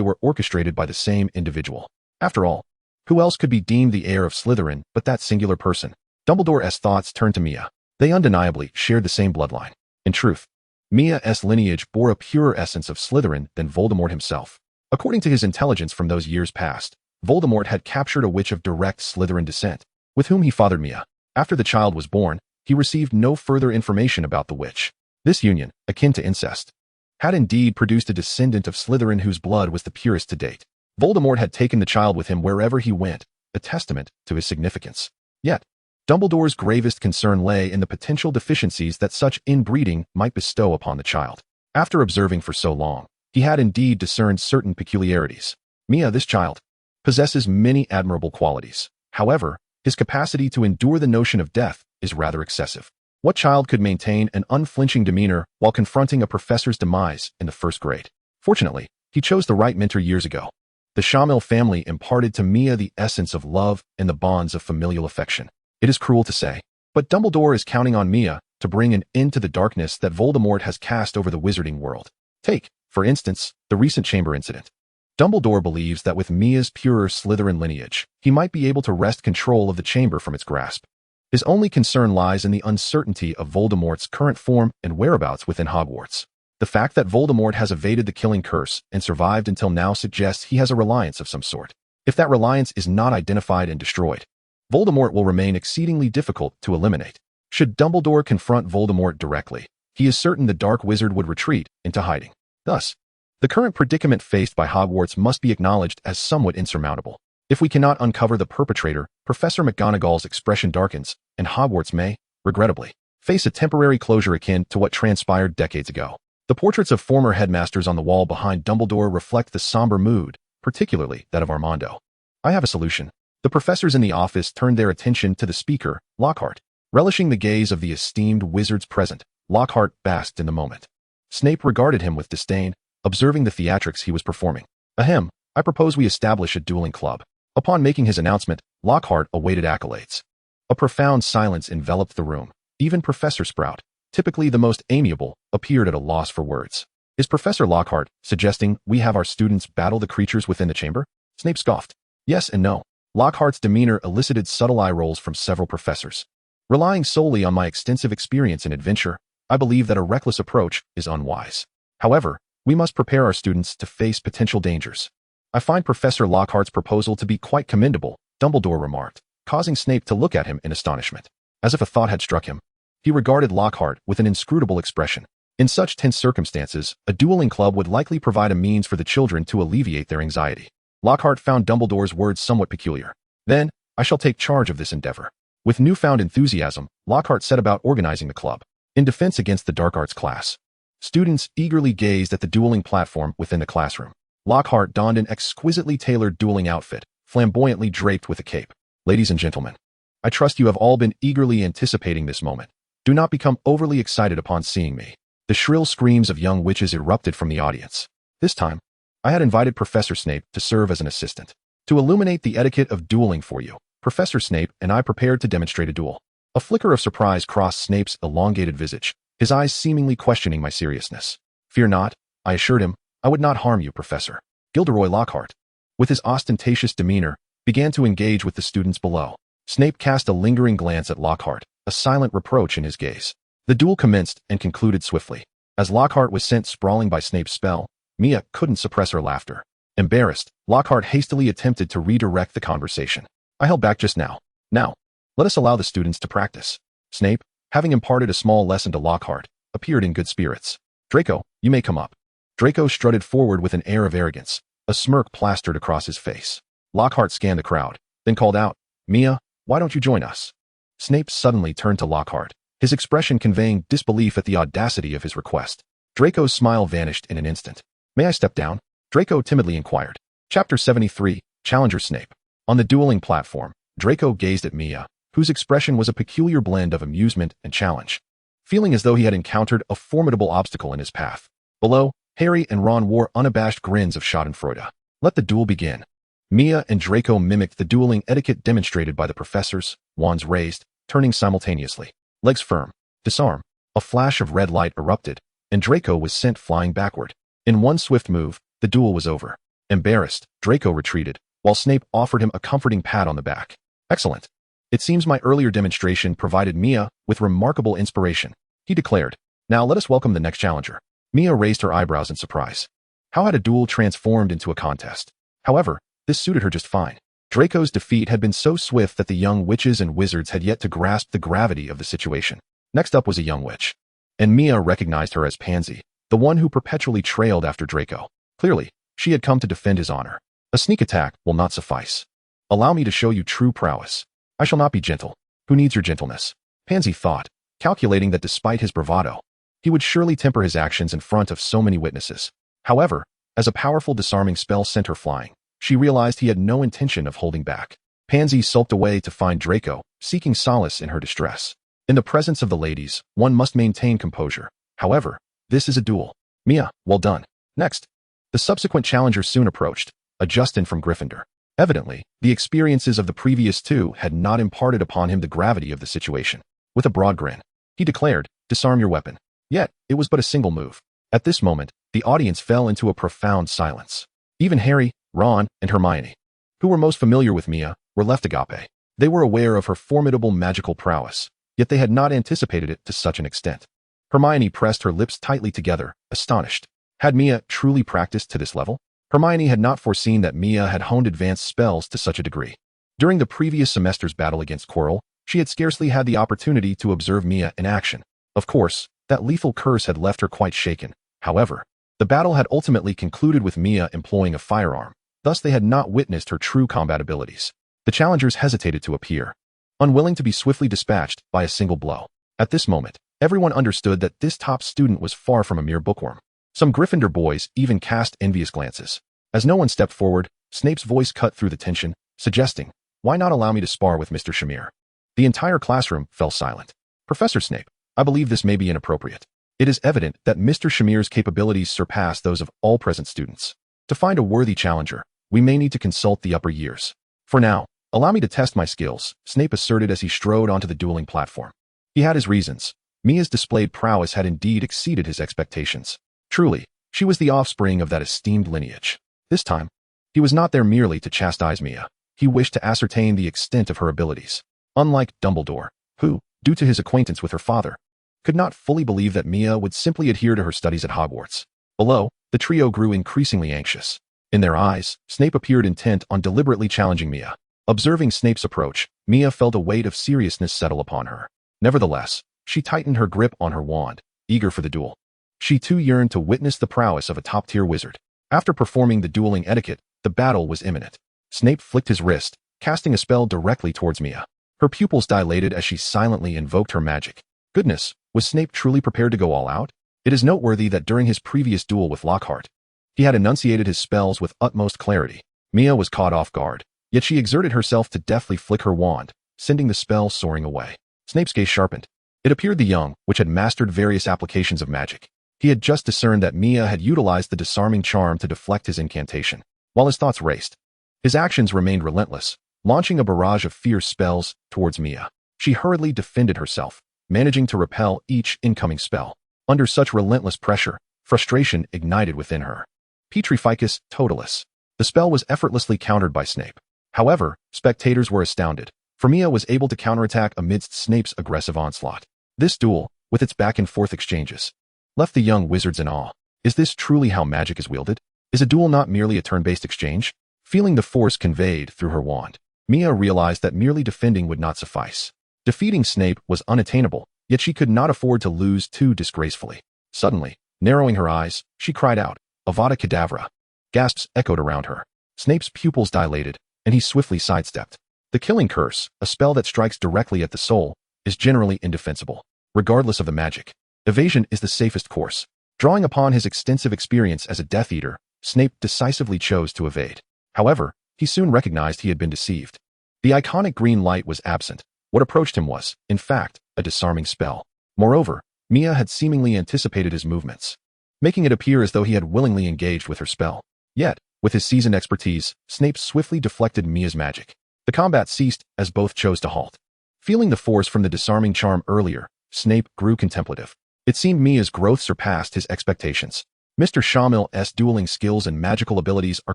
were orchestrated by the same individual. After all, who else could be deemed the heir of Slytherin but that singular person? Dumbledore's thoughts turned to Mia. They undeniably shared the same bloodline. In truth, Mia's lineage bore a purer essence of Slytherin than Voldemort himself. According to his intelligence from those years past, Voldemort had captured a witch of direct Slytherin descent, with whom he fathered Mia. After the child was born, he received no further information about the witch. This union, akin to incest, had indeed produced a descendant of Slytherin whose blood was the purest to date. Voldemort had taken the child with him wherever he went, a testament to his significance. Yet, Dumbledore's gravest concern lay in the potential deficiencies that such inbreeding might bestow upon the child. After observing for so long, he had indeed discerned certain peculiarities. Mia, this child, possesses many admirable qualities. However, his capacity to endure the notion of death is rather excessive. What child could maintain an unflinching demeanor while confronting a professor's demise in the first grade? Fortunately, he chose the right mentor years ago. The Shamil family imparted to Mia the essence of love and the bonds of familial affection. It is cruel to say, but Dumbledore is counting on Mia to bring an end to the darkness that Voldemort has cast over the wizarding world. Take, for instance, the recent chamber incident. Dumbledore believes that with Mia's purer Slytherin lineage, he might be able to wrest control of the chamber from its grasp. His only concern lies in the uncertainty of Voldemort's current form and whereabouts within Hogwarts. The fact that Voldemort has evaded the killing curse and survived until now suggests he has a reliance of some sort. If that reliance is not identified and destroyed, Voldemort will remain exceedingly difficult to eliminate. Should Dumbledore confront Voldemort directly, he is certain the dark wizard would retreat into hiding. Thus, the current predicament faced by Hogwarts must be acknowledged as somewhat insurmountable. If we cannot uncover the perpetrator, Professor McGonagall's expression darkens, and Hogwarts may, regrettably, face a temporary closure akin to what transpired decades ago. The portraits of former headmasters on the wall behind Dumbledore reflect the somber mood, particularly that of Armando. I have a solution. The professors in the office turned their attention to the speaker, Lockhart. Relishing the gaze of the esteemed wizards present, Lockhart basked in the moment. Snape regarded him with disdain, observing the theatrics he was performing. Ahem, I propose we establish a dueling club. Upon making his announcement, Lockhart awaited accolades. A profound silence enveloped the room. Even Professor Sprout, typically the most amiable, appeared at a loss for words. Is Professor Lockhart suggesting we have our students battle the creatures within the chamber? Snape scoffed. Yes and no. Lockhart's demeanor elicited subtle eye rolls from several professors. Relying solely on my extensive experience in adventure, I believe that a reckless approach is unwise. However, we must prepare our students to face potential dangers. I find Professor Lockhart's proposal to be quite commendable, Dumbledore remarked, causing Snape to look at him in astonishment. As if a thought had struck him, he regarded Lockhart with an inscrutable expression. In such tense circumstances, a dueling club would likely provide a means for the children to alleviate their anxiety. Lockhart found Dumbledore's words somewhat peculiar. Then, I shall take charge of this endeavor. With newfound enthusiasm, Lockhart set about organizing the club, in defense against the dark arts class. Students eagerly gazed at the dueling platform within the classroom. Lockhart donned an exquisitely tailored dueling outfit, flamboyantly draped with a cape. Ladies and gentlemen, I trust you have all been eagerly anticipating this moment. Do not become overly excited upon seeing me. The shrill screams of young witches erupted from the audience. This time, I had invited Professor Snape to serve as an assistant. To illuminate the etiquette of dueling for you, Professor Snape and I prepared to demonstrate a duel. A flicker of surprise crossed Snape's elongated visage, his eyes seemingly questioning my seriousness. Fear not, I assured him, I would not harm you, Professor. Gilderoy Lockhart, with his ostentatious demeanor, began to engage with the students below. Snape cast a lingering glance at Lockhart, a silent reproach in his gaze. The duel commenced and concluded swiftly. As Lockhart was sent sprawling by Snape's spell, Mia couldn't suppress her laughter. Embarrassed, Lockhart hastily attempted to redirect the conversation. I held back just now. Now, let us allow the students to practice. Snape, having imparted a small lesson to Lockhart, appeared in good spirits. Draco, you may come up. Draco strutted forward with an air of arrogance, a smirk plastered across his face. Lockhart scanned the crowd, then called out, Mia, why don't you join us? Snape suddenly turned to Lockhart, his expression conveying disbelief at the audacity of his request. Draco's smile vanished in an instant. May I step down? Draco timidly inquired. Chapter 73, Challenger Snape. On the dueling platform, Draco gazed at Mia, whose expression was a peculiar blend of amusement and challenge, feeling as though he had encountered a formidable obstacle in his path. Below, Harry and Ron wore unabashed grins of schadenfreude. Let the duel begin. Mia and Draco mimicked the dueling etiquette demonstrated by the professors, wands raised, turning simultaneously. Legs firm. Disarm. A flash of red light erupted, and Draco was sent flying backward. In one swift move, the duel was over. Embarrassed, Draco retreated, while Snape offered him a comforting pat on the back. Excellent. It seems my earlier demonstration provided Mia with remarkable inspiration, he declared. Now let us welcome the next challenger. Mia raised her eyebrows in surprise. How had a duel transformed into a contest? However, this suited her just fine. Draco's defeat had been so swift that the young witches and wizards had yet to grasp the gravity of the situation. Next up was a young witch, and Mia recognized her as Pansy, the one who perpetually trailed after Draco. Clearly, she had come to defend his honor. A sneak attack will not suffice. Allow me to show you true prowess. I shall not be gentle. Who needs your gentleness? Pansy thought, calculating that despite his bravado, he would surely temper his actions in front of so many witnesses. However, as a powerful disarming spell sent her flying, she realized he had no intention of holding back. Pansy sulked away to find Draco, seeking solace in her distress. In the presence of the ladies, one must maintain composure. However, this is a duel. Mia, well done. Next. The subsequent challenger soon approached, a Justin from Gryffindor. Evidently, the experiences of the previous two had not imparted upon him the gravity of the situation. With a broad grin, he declared, disarm your weapon. Yet, it was but a single move. At this moment, the audience fell into a profound silence. Even Harry, Ron, and Hermione, who were most familiar with Mia, were left agape. They were aware of her formidable magical prowess, yet they had not anticipated it to such an extent. Hermione pressed her lips tightly together, astonished. Had Mia truly practiced to this level? Hermione had not foreseen that Mia had honed advanced spells to such a degree. During the previous semester's battle against Quirrell, she had scarcely had the opportunity to observe Mia in action. Of course, That lethal curse had left her quite shaken. However, the battle had ultimately concluded with Mia employing a firearm, thus they had not witnessed her true combat abilities. The challengers hesitated to appear, unwilling to be swiftly dispatched by a single blow. At this moment, everyone understood that this top student was far from a mere bookworm. Some Gryffindor boys even cast envious glances. As no one stepped forward, Snape's voice cut through the tension, suggesting, "Why not allow me to spar with Mr. Shamir?" The entire classroom fell silent. "Professor Snape, I believe this may be inappropriate. It is evident that Mr. Shamir's capabilities surpass those of all present students. To find a worthy challenger, we may need to consult the upper years. For now, allow me to test my skills," Snape asserted as he strode onto the dueling platform. He had his reasons. Mia's displayed prowess had indeed exceeded his expectations. Truly, she was the offspring of that esteemed lineage. This time, he was not there merely to chastise Mia. He wished to ascertain the extent of her abilities. Unlike Dumbledore, who, due to his acquaintance with her father, could not fully believe that Mia would simply adhere to her studies at Hogwarts. Below, the trio grew increasingly anxious. In their eyes, Snape appeared intent on deliberately challenging Mia. Observing Snape's approach, Mia felt a weight of seriousness settle upon her. Nevertheless, she tightened her grip on her wand, eager for the duel. She too yearned to witness the prowess of a top-tier wizard. After performing the dueling etiquette, the battle was imminent. Snape flicked his wrist, casting a spell directly towards Mia. Her pupils dilated as she silently invoked her magic. Goodness, was Snape truly prepared to go all out? It is noteworthy that during his previous duel with Lockhart, he had enunciated his spells with utmost clarity. Mia was caught off guard, yet she exerted herself to deftly flick her wand, sending the spell soaring away. Snape's gaze sharpened. It appeared the young, which had mastered various applications of magic. He had just discerned that Mia had utilized the disarming charm to deflect his incantation. While his thoughts raced, his actions remained relentless, launching a barrage of fierce spells towards Mia. She hurriedly defended herself, managing to repel each incoming spell. Under such relentless pressure, frustration ignited within her. Petrificus Totalis. The spell was effortlessly countered by Snape. However, spectators were astounded, for Mia was able to counterattack amidst Snape's aggressive onslaught. This duel, with its back-and-forth exchanges, left the young wizards in awe. Is this truly how magic is wielded? Is a duel not merely a turn-based exchange? Feeling the force conveyed through her wand, Mia realized that merely defending would not suffice. Defeating Snape was unattainable, yet she could not afford to lose too disgracefully. Suddenly, narrowing her eyes, she cried out, "Avada Kedavra!" Gasps echoed around her. Snape's pupils dilated, and he swiftly sidestepped. The killing curse, a spell that strikes directly at the soul, is generally indefensible. Regardless of the magic, evasion is the safest course. Drawing upon his extensive experience as a Death Eater, Snape decisively chose to evade. However, he soon recognized he had been deceived. The iconic green light was absent. What approached him was, in fact, a disarming spell. Moreover, Mia had seemingly anticipated his movements, making it appear as though he had willingly engaged with her spell. Yet, with his seasoned expertise, Snape swiftly deflected Mia's magic. The combat ceased as both chose to halt. Feeling the force from the disarming charm earlier, Snape grew contemplative. It seemed Mia's growth surpassed his expectations. Mr. Shamil's dueling skills and magical abilities are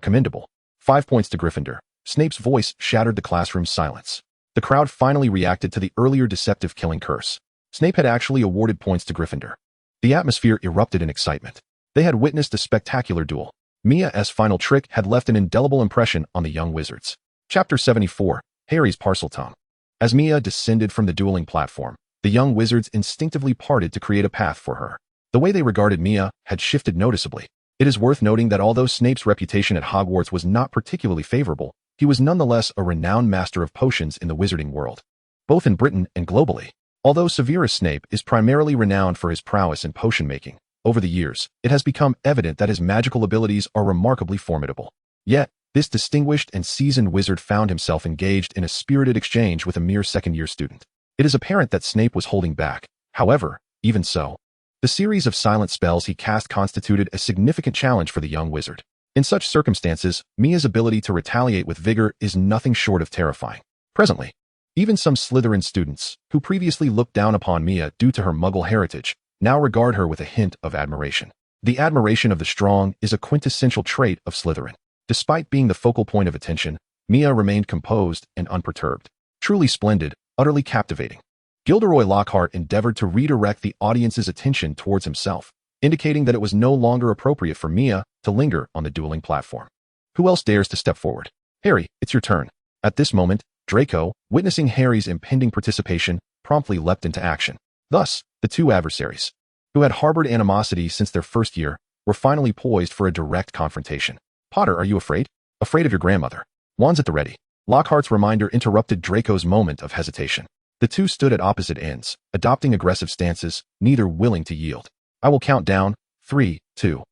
commendable. 5 points to Gryffindor. Snape's voice shattered the classroom's silence. The crowd finally reacted to the earlier deceptive killing curse. Snape had actually awarded points to Gryffindor. The atmosphere erupted in excitement. They had witnessed a spectacular duel. Mia's final trick had left an indelible impression on the young wizards. Chapter 74, Harry's Parseltongue. As Mia descended from the dueling platform, the young wizards instinctively parted to create a path for her. The way they regarded Mia had shifted noticeably. It is worth noting that although Snape's reputation at Hogwarts was not particularly favorable, he was nonetheless a renowned master of potions in the wizarding world, both in Britain and globally. Although Severus Snape is primarily renowned for his prowess in potion making, over the years, it has become evident that his magical abilities are remarkably formidable. Yet, this distinguished and seasoned wizard found himself engaged in a spirited exchange with a mere second-year student. It is apparent that Snape was holding back. However, even so, the series of silent spells he cast constituted a significant challenge for the young wizard. In such circumstances, Mia's ability to retaliate with vigor is nothing short of terrifying. Presently, even some Slytherin students, who previously looked down upon Mia due to her Muggle heritage, now regard her with a hint of admiration. The admiration of the strong is a quintessential trait of Slytherin. Despite being the focal point of attention, Mia remained composed and unperturbed. Truly splendid, utterly captivating. Gilderoy Lockhart endeavored to redirect the audience's attention towards himself, indicating that it was no longer appropriate for Mia to linger on the dueling platform. Who else dares to step forward? Harry, it's your turn. At this moment, Draco, witnessing Harry's impending participation, promptly leapt into action. Thus, the two adversaries, who had harbored animosity since their first year, were finally poised for a direct confrontation. "Potter, are you afraid? Afraid of your grandmother?" "Wands at the ready." Lockhart's reminder interrupted Draco's moment of hesitation. The two stood at opposite ends, adopting aggressive stances, neither willing to yield. "I will count down. 3, 2.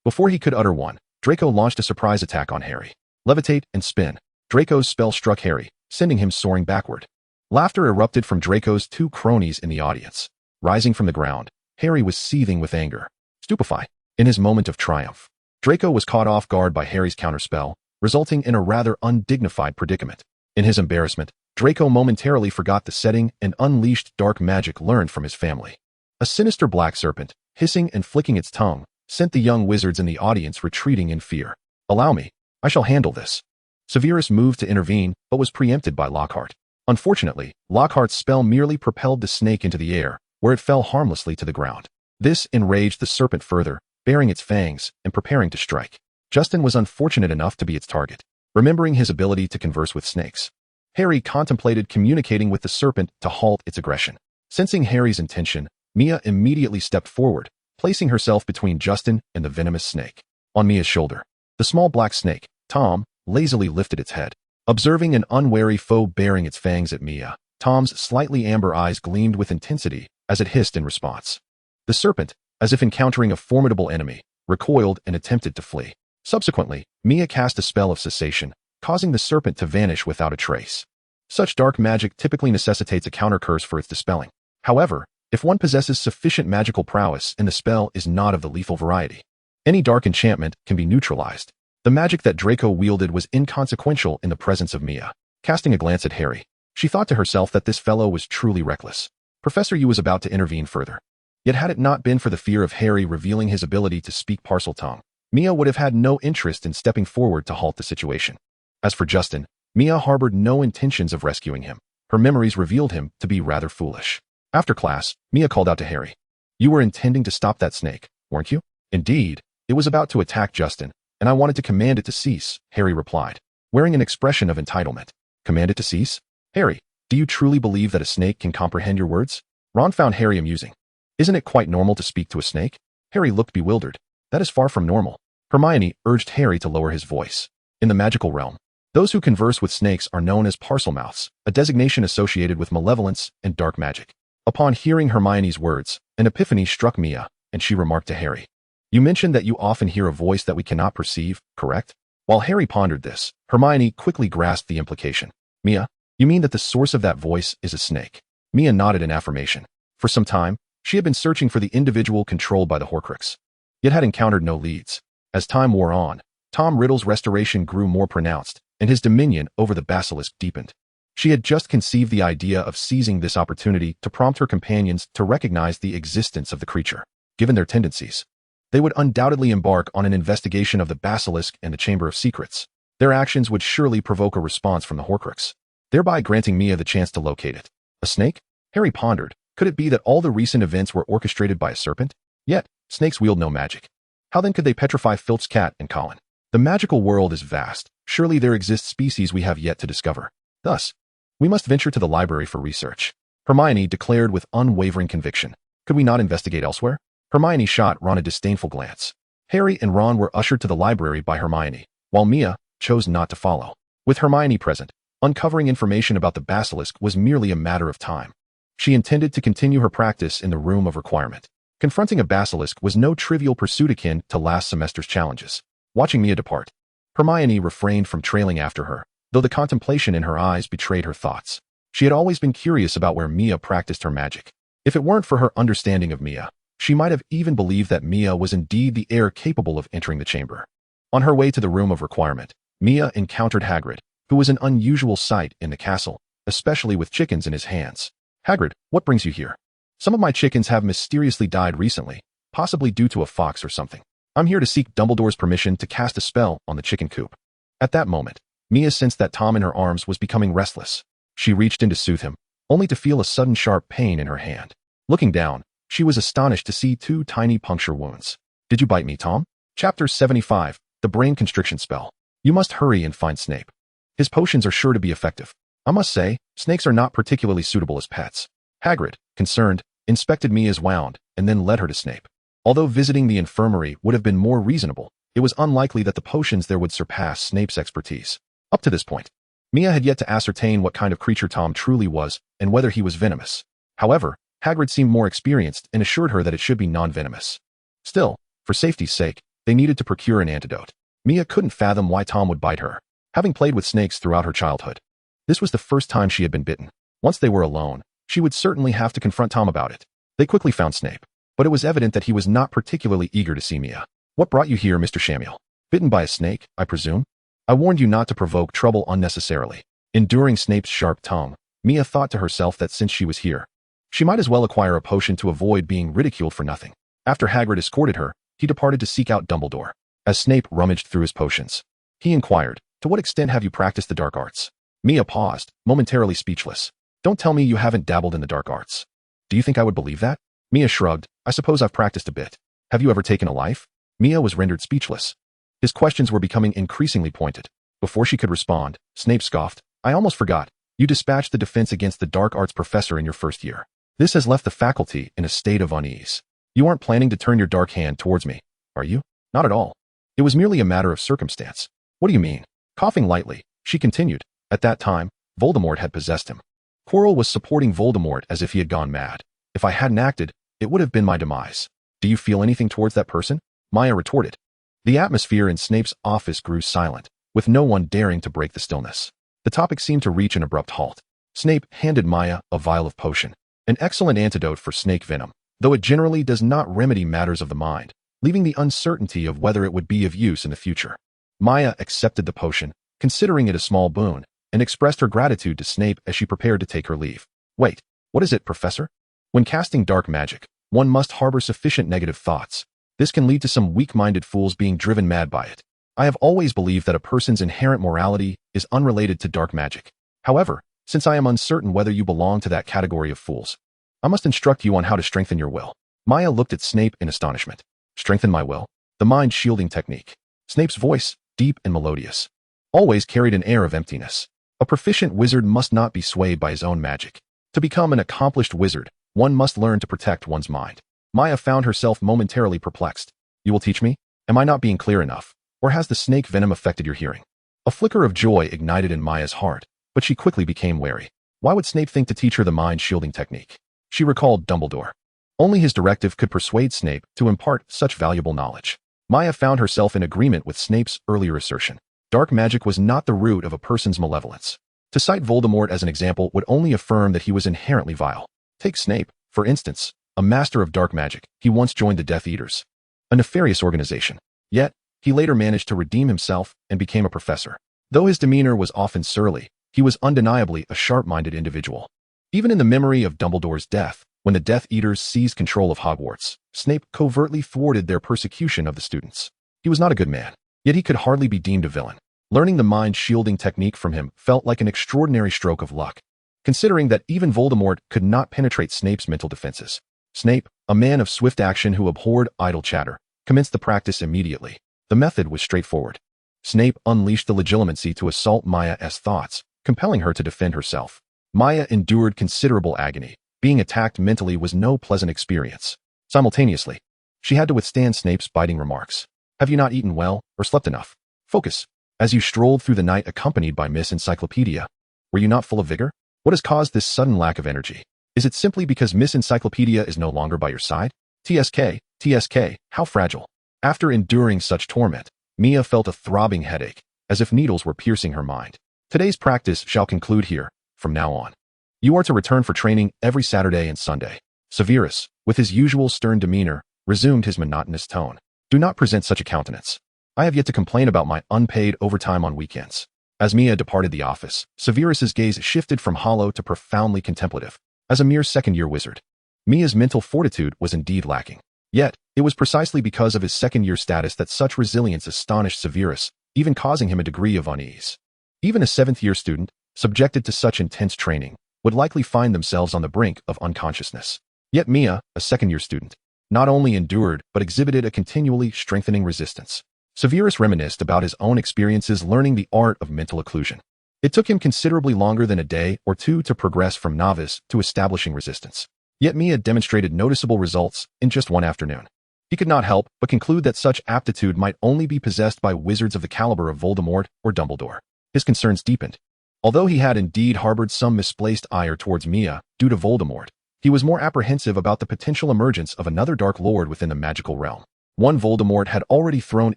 Before he could utter one, Draco launched a surprise attack on Harry. Levitate and spin. Draco's spell struck Harry, sending him soaring backward. Laughter erupted from Draco's two cronies in the audience. Rising from the ground, Harry was seething with anger. Stupefy. In his moment of triumph, Draco was caught off guard by Harry's counterspell, resulting in a rather undignified predicament. In his embarrassment, Draco momentarily forgot the setting and unleashed dark magic learned from his family. A sinister black serpent, hissing and flicking its tongue, sent the young wizards in the audience retreating in fear. "Allow me. I shall handle this." Severus moved to intervene, but was preempted by Lockhart. Unfortunately, Lockhart's spell merely propelled the snake into the air, where it fell harmlessly to the ground. This enraged the serpent further, baring its fangs and preparing to strike. Justin was unfortunate enough to be its target. Remembering his ability to converse with snakes, Harry contemplated communicating with the serpent to halt its aggression. Sensing Harry's intention, Mia immediately stepped forward, placing herself between Justin and the venomous snake. On Mia's shoulder, the small black snake, Tom, lazily lifted its head. Observing an unwary foe baring its fangs at Mia, Tom's slightly amber eyes gleamed with intensity as it hissed in response. The serpent, as if encountering a formidable enemy, recoiled and attempted to flee. Subsequently, Mia cast a spell of cessation, causing the serpent to vanish without a trace. Such dark magic typically necessitates a counter curse for its dispelling. However, if one possesses sufficient magical prowess and the spell is not of the lethal variety, any dark enchantment can be neutralized. The magic that Draco wielded was inconsequential in the presence of Mia. Casting a glance at Harry, she thought to herself that this fellow was truly reckless. Professor Yu was about to intervene further. Yet had it not been for the fear of Harry revealing his ability to speak Parseltongue, Mia would have had no interest in stepping forward to halt the situation. As for Justin, Mia harbored no intentions of rescuing him. Her memories revealed him to be rather foolish. After class, Mia called out to Harry. "You were intending to stop that snake, weren't you?" "Indeed. It was about to attack Justin, and I wanted to command it to cease," Harry replied, wearing an expression of entitlement. "Command it to cease? Harry, do you truly believe that a snake can comprehend your words?" Ron found Harry amusing. "Isn't it quite normal to speak to a snake?" Harry looked bewildered. "That is far from normal." Hermione urged Harry to lower his voice. In the magical realm, those who converse with snakes are known as parselmouths, a designation associated with malevolence and dark magic. Upon hearing Hermione's words, an epiphany struck Mia, and she remarked to Harry, "You mentioned that you often hear a voice that we cannot perceive, correct?" While Harry pondered this, Hermione quickly grasped the implication. "Mia, you mean that the source of that voice is a snake?" Mia nodded in affirmation. For some time, she had been searching for the individual controlled by the Horcrux, yet had encountered no leads. As time wore on, Tom Riddle's restoration grew more pronounced, and his dominion over the basilisk deepened. She had just conceived the idea of seizing this opportunity to prompt her companions to recognize the existence of the creature. Given their tendencies, they would undoubtedly embark on an investigation of the basilisk and the Chamber of Secrets. Their actions would surely provoke a response from the Horcrux, thereby granting Mia the chance to locate it. A snake? Harry pondered. Could it be that all the recent events were orchestrated by a serpent? Yet, snakes wield no magic. How then could they petrify Filch's cat and Colin? The magical world is vast. Surely there exist species we have yet to discover. Thus, we must venture to the library for research. Hermione declared with unwavering conviction. Could we not investigate elsewhere? Hermione shot Ron a disdainful glance. Harry and Ron were ushered to the library by Hermione, while Mia chose not to follow. With Hermione present, uncovering information about the basilisk was merely a matter of time. She intended to continue her practice in the room of requirement. Confronting a basilisk was no trivial pursuit akin to last semester's challenges. Watching Mia depart, Hermione refrained from trailing after her, though the contemplation in her eyes betrayed her thoughts. She had always been curious about where Mia practiced her magic. If it weren't for her understanding of Mia, she might have even believed that Mia was indeed the heir capable of entering the chamber. On her way to the room of requirement, Mia encountered Hagrid, who was an unusual sight in the castle, especially with chickens in his hands. "Hagrid, what brings you here?" "Some of my chickens have mysteriously died recently, possibly due to a fox or something. I'm here to seek Dumbledore's permission to cast a spell on the chicken coop." At that moment, Mia sensed that Tom in her arms was becoming restless. She reached in to soothe him, only to feel a sudden sharp pain in her hand. Looking down, she was astonished to see 2 tiny puncture wounds. "Did you bite me, Tom?" Chapter 75, The Brain Constriction Spell. You must hurry and find Snape. His potions are sure to be effective. I must say, snakes are not particularly suitable as pets. Hagrid, concerned, inspected Mia's wound, and then led her to Snape. Although visiting the infirmary would have been more reasonable, it was unlikely that the potions there would surpass Snape's expertise. Up to this point, Mia had yet to ascertain what kind of creature Tom truly was and whether he was venomous. However, Hagrid seemed more experienced and assured her that it should be non-venomous. Still, for safety's sake, they needed to procure an antidote. Mia couldn't fathom why Tom would bite her, having played with snakes throughout her childhood. This was the first time she had been bitten. Once they were alone, she would certainly have to confront Tom about it. They quickly found Snape, but it was evident that he was not particularly eager to see Mia. "What brought you here, Mr. Samuel? Bitten by a snake, I presume? I warned you not to provoke trouble unnecessarily." Enduring Snape's sharp tongue, Mia thought to herself that since she was here, she might as well acquire a potion to avoid being ridiculed for nothing. After Hagrid escorted her, he departed to seek out Dumbledore. As Snape rummaged through his potions, he inquired, "To what extent have you practiced the dark arts?" Mia paused, momentarily speechless. "Don't tell me you haven't dabbled in the dark arts. Do you think I would believe that?" Mia shrugged. "I suppose I've practiced a bit. Have you ever taken a life?" Mia was rendered speechless. His questions were becoming increasingly pointed. Before she could respond, Snape scoffed, "I almost forgot. You dispatched the defense against the dark arts professor in your first year. This has left the faculty in a state of unease. You aren't planning to turn your dark hand towards me, are you?" "Not at all. It was merely a matter of circumstance." "What do you mean?" Coughing lightly, she continued, "At that time, Voldemort had possessed him. Quirrell was supporting Voldemort as if he had gone mad. If I hadn't acted, it would have been my demise. Do you feel anything towards that person?" Maya retorted. The atmosphere in Snape's office grew silent, with no one daring to break the stillness. The topic seemed to reach an abrupt halt. Snape handed Maya a vial of potion, an excellent antidote for snake venom, though it generally does not remedy matters of the mind, leaving the uncertainty of whether it would be of use in the future. Maya accepted the potion, considering it a small boon, and expressed her gratitude to Snape as she prepared to take her leave. "Wait, what is it, Professor?" "When casting dark magic, one must harbor sufficient negative thoughts. This can lead to some weak-minded fools being driven mad by it. I have always believed that a person's inherent morality is unrelated to dark magic. However, since I am uncertain whether you belong to that category of fools, I must instruct you on how to strengthen your will." Maya looked at Snape in astonishment. "Strengthen my will?" "The mind-shielding technique." Snape's voice, deep and melodious, always carried an air of emptiness. A proficient wizard must not be swayed by his own magic. To become an accomplished wizard, one must learn to protect one's mind. Maya found herself momentarily perplexed. "You will teach me? Am I not being clear enough? Or has the snake venom affected your hearing?" A flicker of joy ignited in Maya's heart, but she quickly became wary. Why would Snape think to teach her the mind-shielding technique? She recalled Dumbledore. Only his directive could persuade Snape to impart such valuable knowledge. Maya found herself in agreement with Snape's earlier assertion. Dark magic was not the root of a person's malevolence. To cite Voldemort as an example would only affirm that he was inherently vile. Take Snape, for instance, a master of dark magic. He once joined the Death Eaters, a nefarious organization. Yet, he later managed to redeem himself and became a professor. Though his demeanor was often surly, he was undeniably a sharp-minded individual. Even in the memory of Dumbledore's death, when the Death Eaters seized control of Hogwarts, Snape covertly thwarted their persecution of the students. He was not a good man, yet he could hardly be deemed a villain. Learning the mind-shielding technique from him felt like an extraordinary stroke of luck, considering that even Voldemort could not penetrate Snape's mental defenses. Snape, a man of swift action who abhorred idle chatter, commenced the practice immediately. The method was straightforward. Snape unleashed the legitimacy to assault Maya's thoughts, compelling her to defend herself. Maya endured considerable agony. Being attacked mentally was no pleasant experience. Simultaneously, she had to withstand Snape's biting remarks. "Have you not eaten well, or slept enough? Focus. As you strolled through the night accompanied by Miss Encyclopedia, were you not full of vigor? What has caused this sudden lack of energy? Is it simply because Miss Encyclopedia is no longer by your side? TSK, how fragile." After enduring such torment, Mia felt a throbbing headache, as if needles were piercing her mind. "Today's practice shall conclude here, from now on. You are to return for training every Saturday and Sunday." Severus, with his usual stern demeanor, resumed his monotonous tone. "Do not present such a countenance. I have yet to complain about my unpaid overtime on weekends." As Mia departed the office, Severus's gaze shifted from hollow to profoundly contemplative. As a mere second-year wizard, Mia's mental fortitude was indeed lacking. Yet, it was precisely because of his second-year status that such resilience astonished Severus, even causing him a degree of unease. Even a seventh-year student, subjected to such intense training, would likely find themselves on the brink of unconsciousness. Yet Mia, a second-year student, not only endured but exhibited a continually strengthening resistance. Severus reminisced about his own experiences learning the art of mental occlusion. It took him considerably longer than a day or two to progress from novice to establishing resistance. Yet Mia demonstrated noticeable results in just one afternoon. He could not help but conclude that such aptitude might only be possessed by wizards of the caliber of Voldemort or Dumbledore. His concerns deepened. Although he had indeed harbored some misplaced ire towards Mia due to Voldemort, he was more apprehensive about the potential emergence of another Dark Lord within the magical realm. One Voldemort had already thrown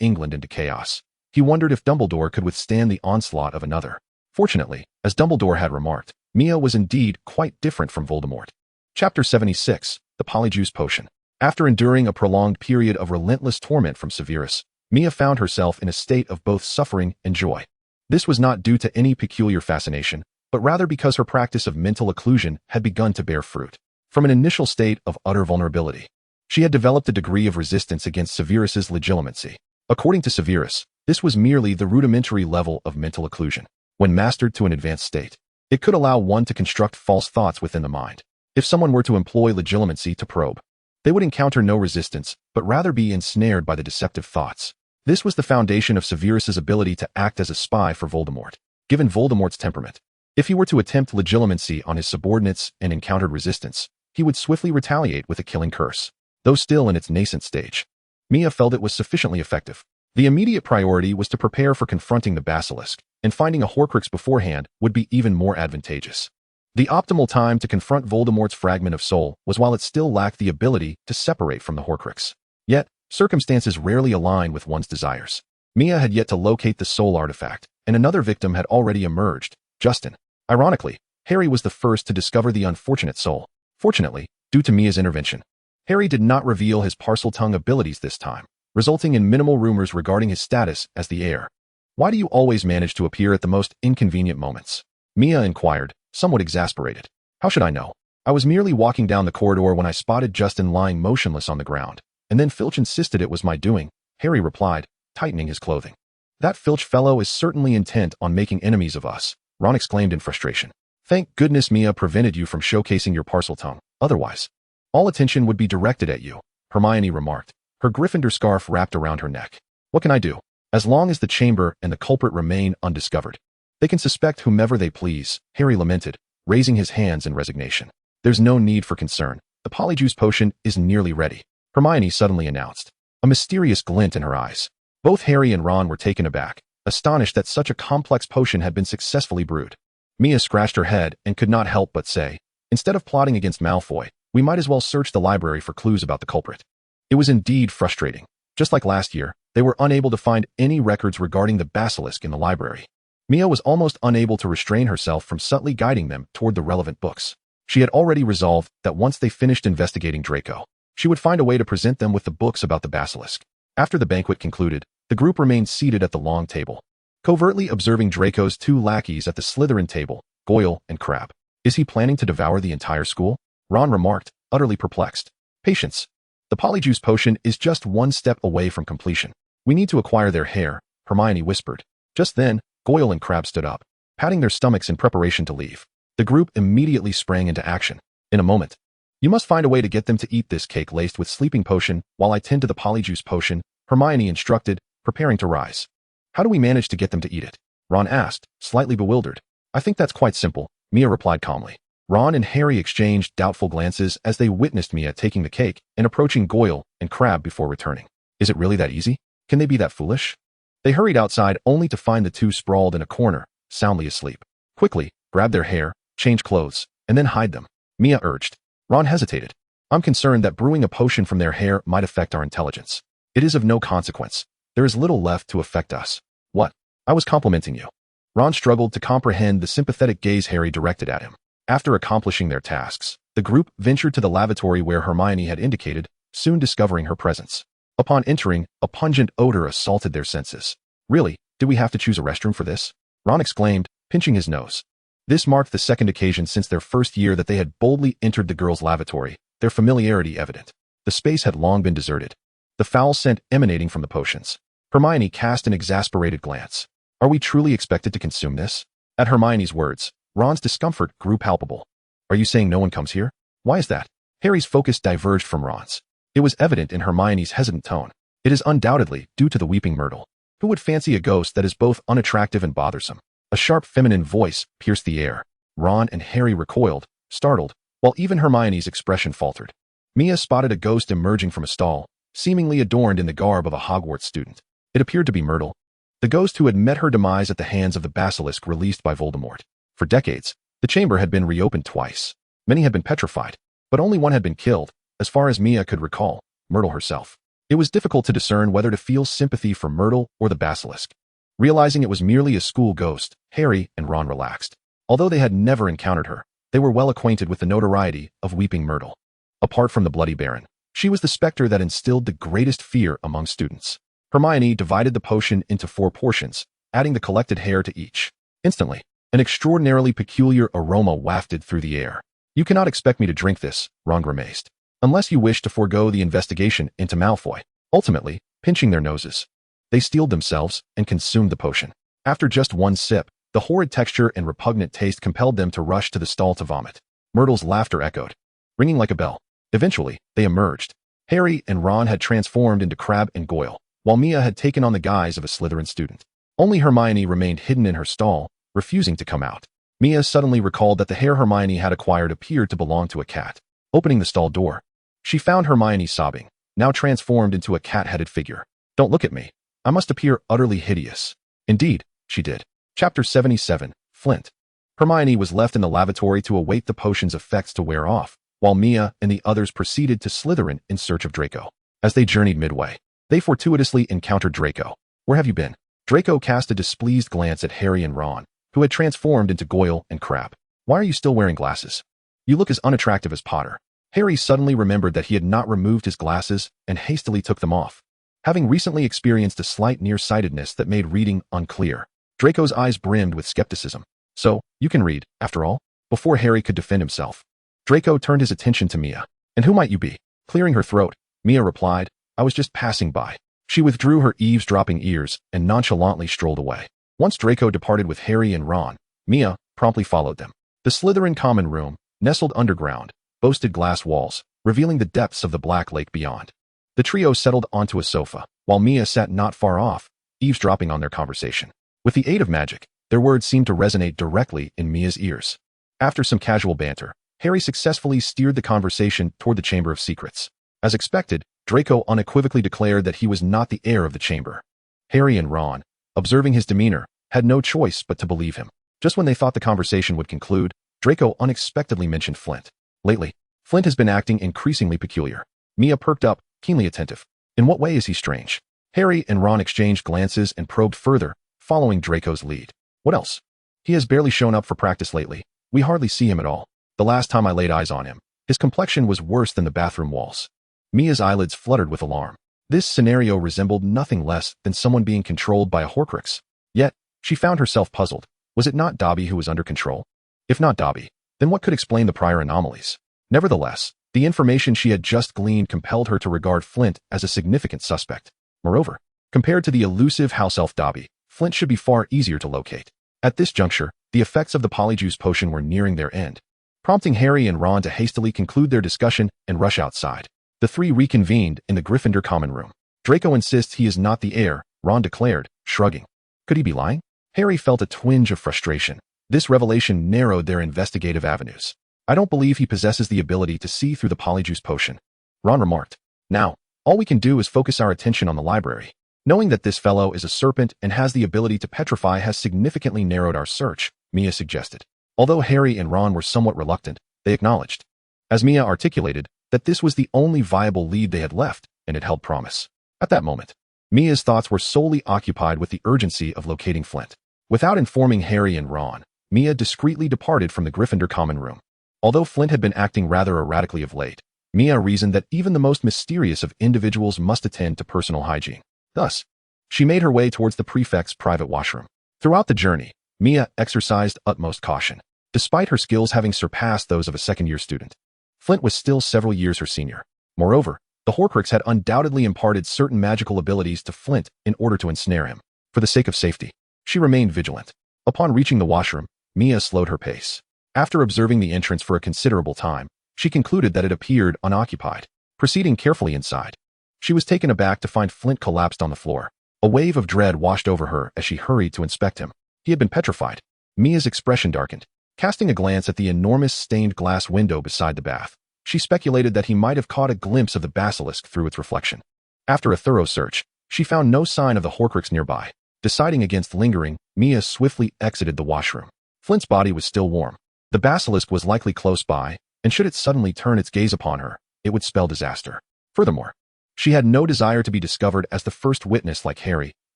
England into chaos. He wondered if Dumbledore could withstand the onslaught of another. Fortunately, as Dumbledore had remarked, Mia was indeed quite different from Voldemort. Chapter 76, The Polyjuice Potion. After enduring a prolonged period of relentless torment from Severus, Mia found herself in a state of both suffering and joy. This was not due to any peculiar fascination, but rather because her practice of mental occlusion had begun to bear fruit. From an initial state of utter vulnerability, she had developed a degree of resistance against Severus's legitimacy. According to Severus, this was merely the rudimentary level of mental occlusion. When mastered to an advanced state, it could allow one to construct false thoughts within the mind. If someone were to employ legitimacy to probe, they would encounter no resistance, but rather be ensnared by the deceptive thoughts. This was the foundation of Severus's ability to act as a spy for Voldemort. Given Voldemort's temperament, if he were to attempt legitimacy on his subordinates and encountered resistance, he would swiftly retaliate with a killing curse. Though still in its nascent stage, Mia felt it was sufficiently effective. The immediate priority was to prepare for confronting the basilisk, and finding a Horcrux beforehand would be even more advantageous. The optimal time to confront Voldemort's fragment of soul was while it still lacked the ability to separate from the Horcrux. Yet, circumstances rarely align with one's desires. Mia had yet to locate the soul artifact, and another victim had already emerged, Justin. Ironically, Harry was the first to discover the unfortunate soul. Fortunately, due to Mia's intervention, Harry did not reveal his Parseltongue abilities this time, resulting in minimal rumors regarding his status as the heir. "Why do you always manage to appear at the most inconvenient moments?" Mia inquired, somewhat exasperated. "How should I know? I was merely walking down the corridor when I spotted Justin lying motionless on the ground, and then Filch insisted it was my doing," Harry replied, tightening his clothing. "That Filch fellow is certainly intent on making enemies of us," Ron exclaimed in frustration. "Thank goodness Mia prevented you from showcasing your Parseltongue. Otherwise, all attention would be directed at you," Hermione remarked, her Gryffindor scarf wrapped around her neck. "What can I do? As long as the chamber and the culprit remain undiscovered, they can suspect whomever they please," Harry lamented, raising his hands in resignation. "There's no need for concern. The Polyjuice Potion is nearly ready," Hermione suddenly announced, a mysterious glint in her eyes. Both Harry and Ron were taken aback, astonished that such a complex potion had been successfully brewed. Mia scratched her head and could not help but say, "Instead of plotting against Malfoy, we might as well search the library for clues about the culprit." It was indeed frustrating. Just like last year, they were unable to find any records regarding the basilisk in the library. Mia was almost unable to restrain herself from subtly guiding them toward the relevant books. She had already resolved that once they finished investigating Draco, she would find a way to present them with the books about the basilisk. After the banquet concluded, the group remained seated at the long table, covertly observing Draco's two lackeys at the Slytherin table, Goyle and Crabbe. "Is he planning to devour the entire school?" Ron remarked, utterly perplexed. "Patience. The Polyjuice Potion is just one step away from completion. We need to acquire their heir," Hermione whispered. Just then, Goyle and Crabbe stood up, patting their stomachs in preparation to leave. The group immediately sprang into action. "In a moment. You must find a way to get them to eat this cake laced with sleeping potion while I tend to the Polyjuice Potion," Hermione instructed, preparing to rise. "How do we manage to get them to eat it?" Ron asked, slightly bewildered. "I think that's quite simple," Mia replied calmly. Ron and Harry exchanged doubtful glances as they witnessed Mia taking the cake and approaching Goyle and Crabbe before returning. "Is it really that easy? Can they be that foolish?" They hurried outside only to find the two sprawled in a corner, soundly asleep. "Quickly, grab their hair, change clothes, and then hide them," Mia urged. Ron hesitated. "I'm concerned that brewing a potion from their hair might affect our intelligence." "It is of no consequence. There is little left to affect us." "What? I was complimenting you." Ron struggled to comprehend the sympathetic gaze Harry directed at him. After accomplishing their tasks, the group ventured to the lavatory where Hermione had indicated, soon discovering her presence. Upon entering, a pungent odor assaulted their senses. "Really, did we have to choose a restroom for this?" Ron exclaimed, pinching his nose. This marked the second occasion since their first year that they had boldly entered the girls' lavatory, their familiarity evident. The space had long been deserted, the foul scent emanating from the potions. Hermione cast an exasperated glance. "Are we truly expected to consume this?" At Hermione's words, Ron's discomfort grew palpable. "Are you saying no one comes here? Why is that?" Harry's focus diverged from Ron's. It was evident in Hermione's hesitant tone. "It is undoubtedly due to the weeping myrtle. Who would fancy a ghost that is both unattractive and bothersome?" A sharp feminine voice pierced the air. Ron and Harry recoiled, startled, while even Hermione's expression faltered. Mia spotted a ghost emerging from a stall, seemingly adorned in the garb of a Hogwarts student. It appeared to be Myrtle, the ghost who had met her demise at the hands of the basilisk released by Voldemort. For decades, the chamber had been reopened twice. Many had been petrified, but only one had been killed, as far as Mia could recall, Myrtle herself. It was difficult to discern whether to feel sympathy for Myrtle or the basilisk. Realizing it was merely a school ghost, Harry and Ron relaxed. Although they had never encountered her, they were well acquainted with the notoriety of Weeping Myrtle. Apart from the Bloody Baron, she was the specter that instilled the greatest fear among students. Hermione divided the potion into 4 portions, adding the collected hair to each. Instantly, an extraordinarily peculiar aroma wafted through the air. "You cannot expect me to drink this," Ron grimaced, "unless you wish to forego the investigation into Malfoy." Ultimately, pinching their noses, they steeled themselves and consumed the potion. After just one sip, the horrid texture and repugnant taste compelled them to rush to the stall to vomit. Myrtle's laughter echoed, ringing like a bell. Eventually, they emerged. Harry and Ron had transformed into Crabbe and Goyle, while Mia had taken on the guise of a Slytherin student. Only Hermione remained hidden in her stall, refusing to come out. Mia suddenly recalled that the hair Hermione had acquired appeared to belong to a cat. Opening the stall door, she found Hermione sobbing, now transformed into a cat-headed figure. "Don't look at me. I must appear utterly hideous." Indeed, she did. Chapter 77, Flint. Hermione was left in the lavatory to await the potion's effects to wear off, while Mia and the others proceeded to Slytherin in search of Draco. As they journeyed midway, they fortuitously encountered Draco. "Where have you been?" Draco cast a displeased glance at Harry and Ron, who had transformed into Goyle and Crabbe. "Why are you still wearing glasses? You look as unattractive as Potter." Harry suddenly remembered that he had not removed his glasses and hastily took them off, having recently experienced a slight nearsightedness that made reading unclear. Draco's eyes brimmed with skepticism. "So, you can read, after all?" Before Harry could defend himself, Draco turned his attention to Mia. "And who might you be?" Clearing her throat, Mia replied, "I was just passing by." She withdrew her eavesdropping ears and nonchalantly strolled away. Once Draco departed with Harry and Ron, Mia promptly followed them. The Slytherin common room, nestled underground, boasted glass walls, revealing the depths of the Black Lake beyond. The trio settled onto a sofa, while Mia sat not far off, eavesdropping on their conversation. With the aid of magic, their words seemed to resonate directly in Mia's ears. After some casual banter, Harry successfully steered the conversation toward the Chamber of Secrets. As expected, Draco unequivocally declared that he was not the heir of the chamber. Harry and Ron, observing his demeanor, had no choice but to believe him. Just when they thought the conversation would conclude, Draco unexpectedly mentioned Flint. "Lately, Flint has been acting increasingly peculiar." Mia perked up, keenly attentive. "In what way is he strange?" Harry and Ron exchanged glances and probed further, following Draco's lead. "What else?" "He has barely shown up for practice lately. We hardly see him at all. The last time I laid eyes on him, his complexion was worse than the bathroom walls." Mia's eyelids fluttered with alarm. This scenario resembled nothing less than someone being controlled by a Horcrux. Yet, she found herself puzzled. Was it not Dobby who was under control? If not Dobby, then what could explain the prior anomalies? Nevertheless, the information she had just gleaned compelled her to regard Flint as a significant suspect. Moreover, compared to the elusive house elf Dobby, Flint should be far easier to locate. At this juncture, the effects of the Polyjuice potion were nearing their end, prompting Harry and Ron to hastily conclude their discussion and rush outside. The three reconvened in the Gryffindor common room. "Draco insists he is not the heir," Ron declared, shrugging. Could he be lying? Harry felt a twinge of frustration. This revelation narrowed their investigative avenues. "I don't believe he possesses the ability to see through the Polyjuice potion," Ron remarked. "Now, all we can do is focus our attention on the library. Knowing that this fellow is a serpent and has the ability to petrify has significantly narrowed our search," Mia suggested. Although Harry and Ron were somewhat reluctant, they acknowledged, as Mia articulated, that this was the only viable lead they had left, and it held promise. At that moment, Mia's thoughts were solely occupied with the urgency of locating Flint. Without informing Harry and Ron, Mia discreetly departed from the Gryffindor common room. Although Flint had been acting rather erratically of late, Mia reasoned that even the most mysterious of individuals must attend to personal hygiene. Thus, she made her way towards the prefect's private washroom. Throughout the journey, Mia exercised utmost caution. Despite her skills having surpassed those of a second-year student, Flint was still several years her senior. Moreover, the Horcrux had undoubtedly imparted certain magical abilities to Flint in order to ensnare him. For the sake of safety, she remained vigilant. Upon reaching the washroom, Mia slowed her pace. After observing the entrance for a considerable time, she concluded that it appeared unoccupied. Proceeding carefully inside, she was taken aback to find Flint collapsed on the floor. A wave of dread washed over her as she hurried to inspect him. He had been petrified. Mia's expression darkened. Casting a glance at the enormous stained glass window beside the bath, she speculated that he might have caught a glimpse of the basilisk through its reflection. After a thorough search, she found no sign of the Horcrux nearby. Deciding against lingering, Mia swiftly exited the washroom. Flint's body was still warm. The basilisk was likely close by, and should it suddenly turn its gaze upon her, it would spell disaster. Furthermore, she had no desire to be discovered as the first witness like Harry,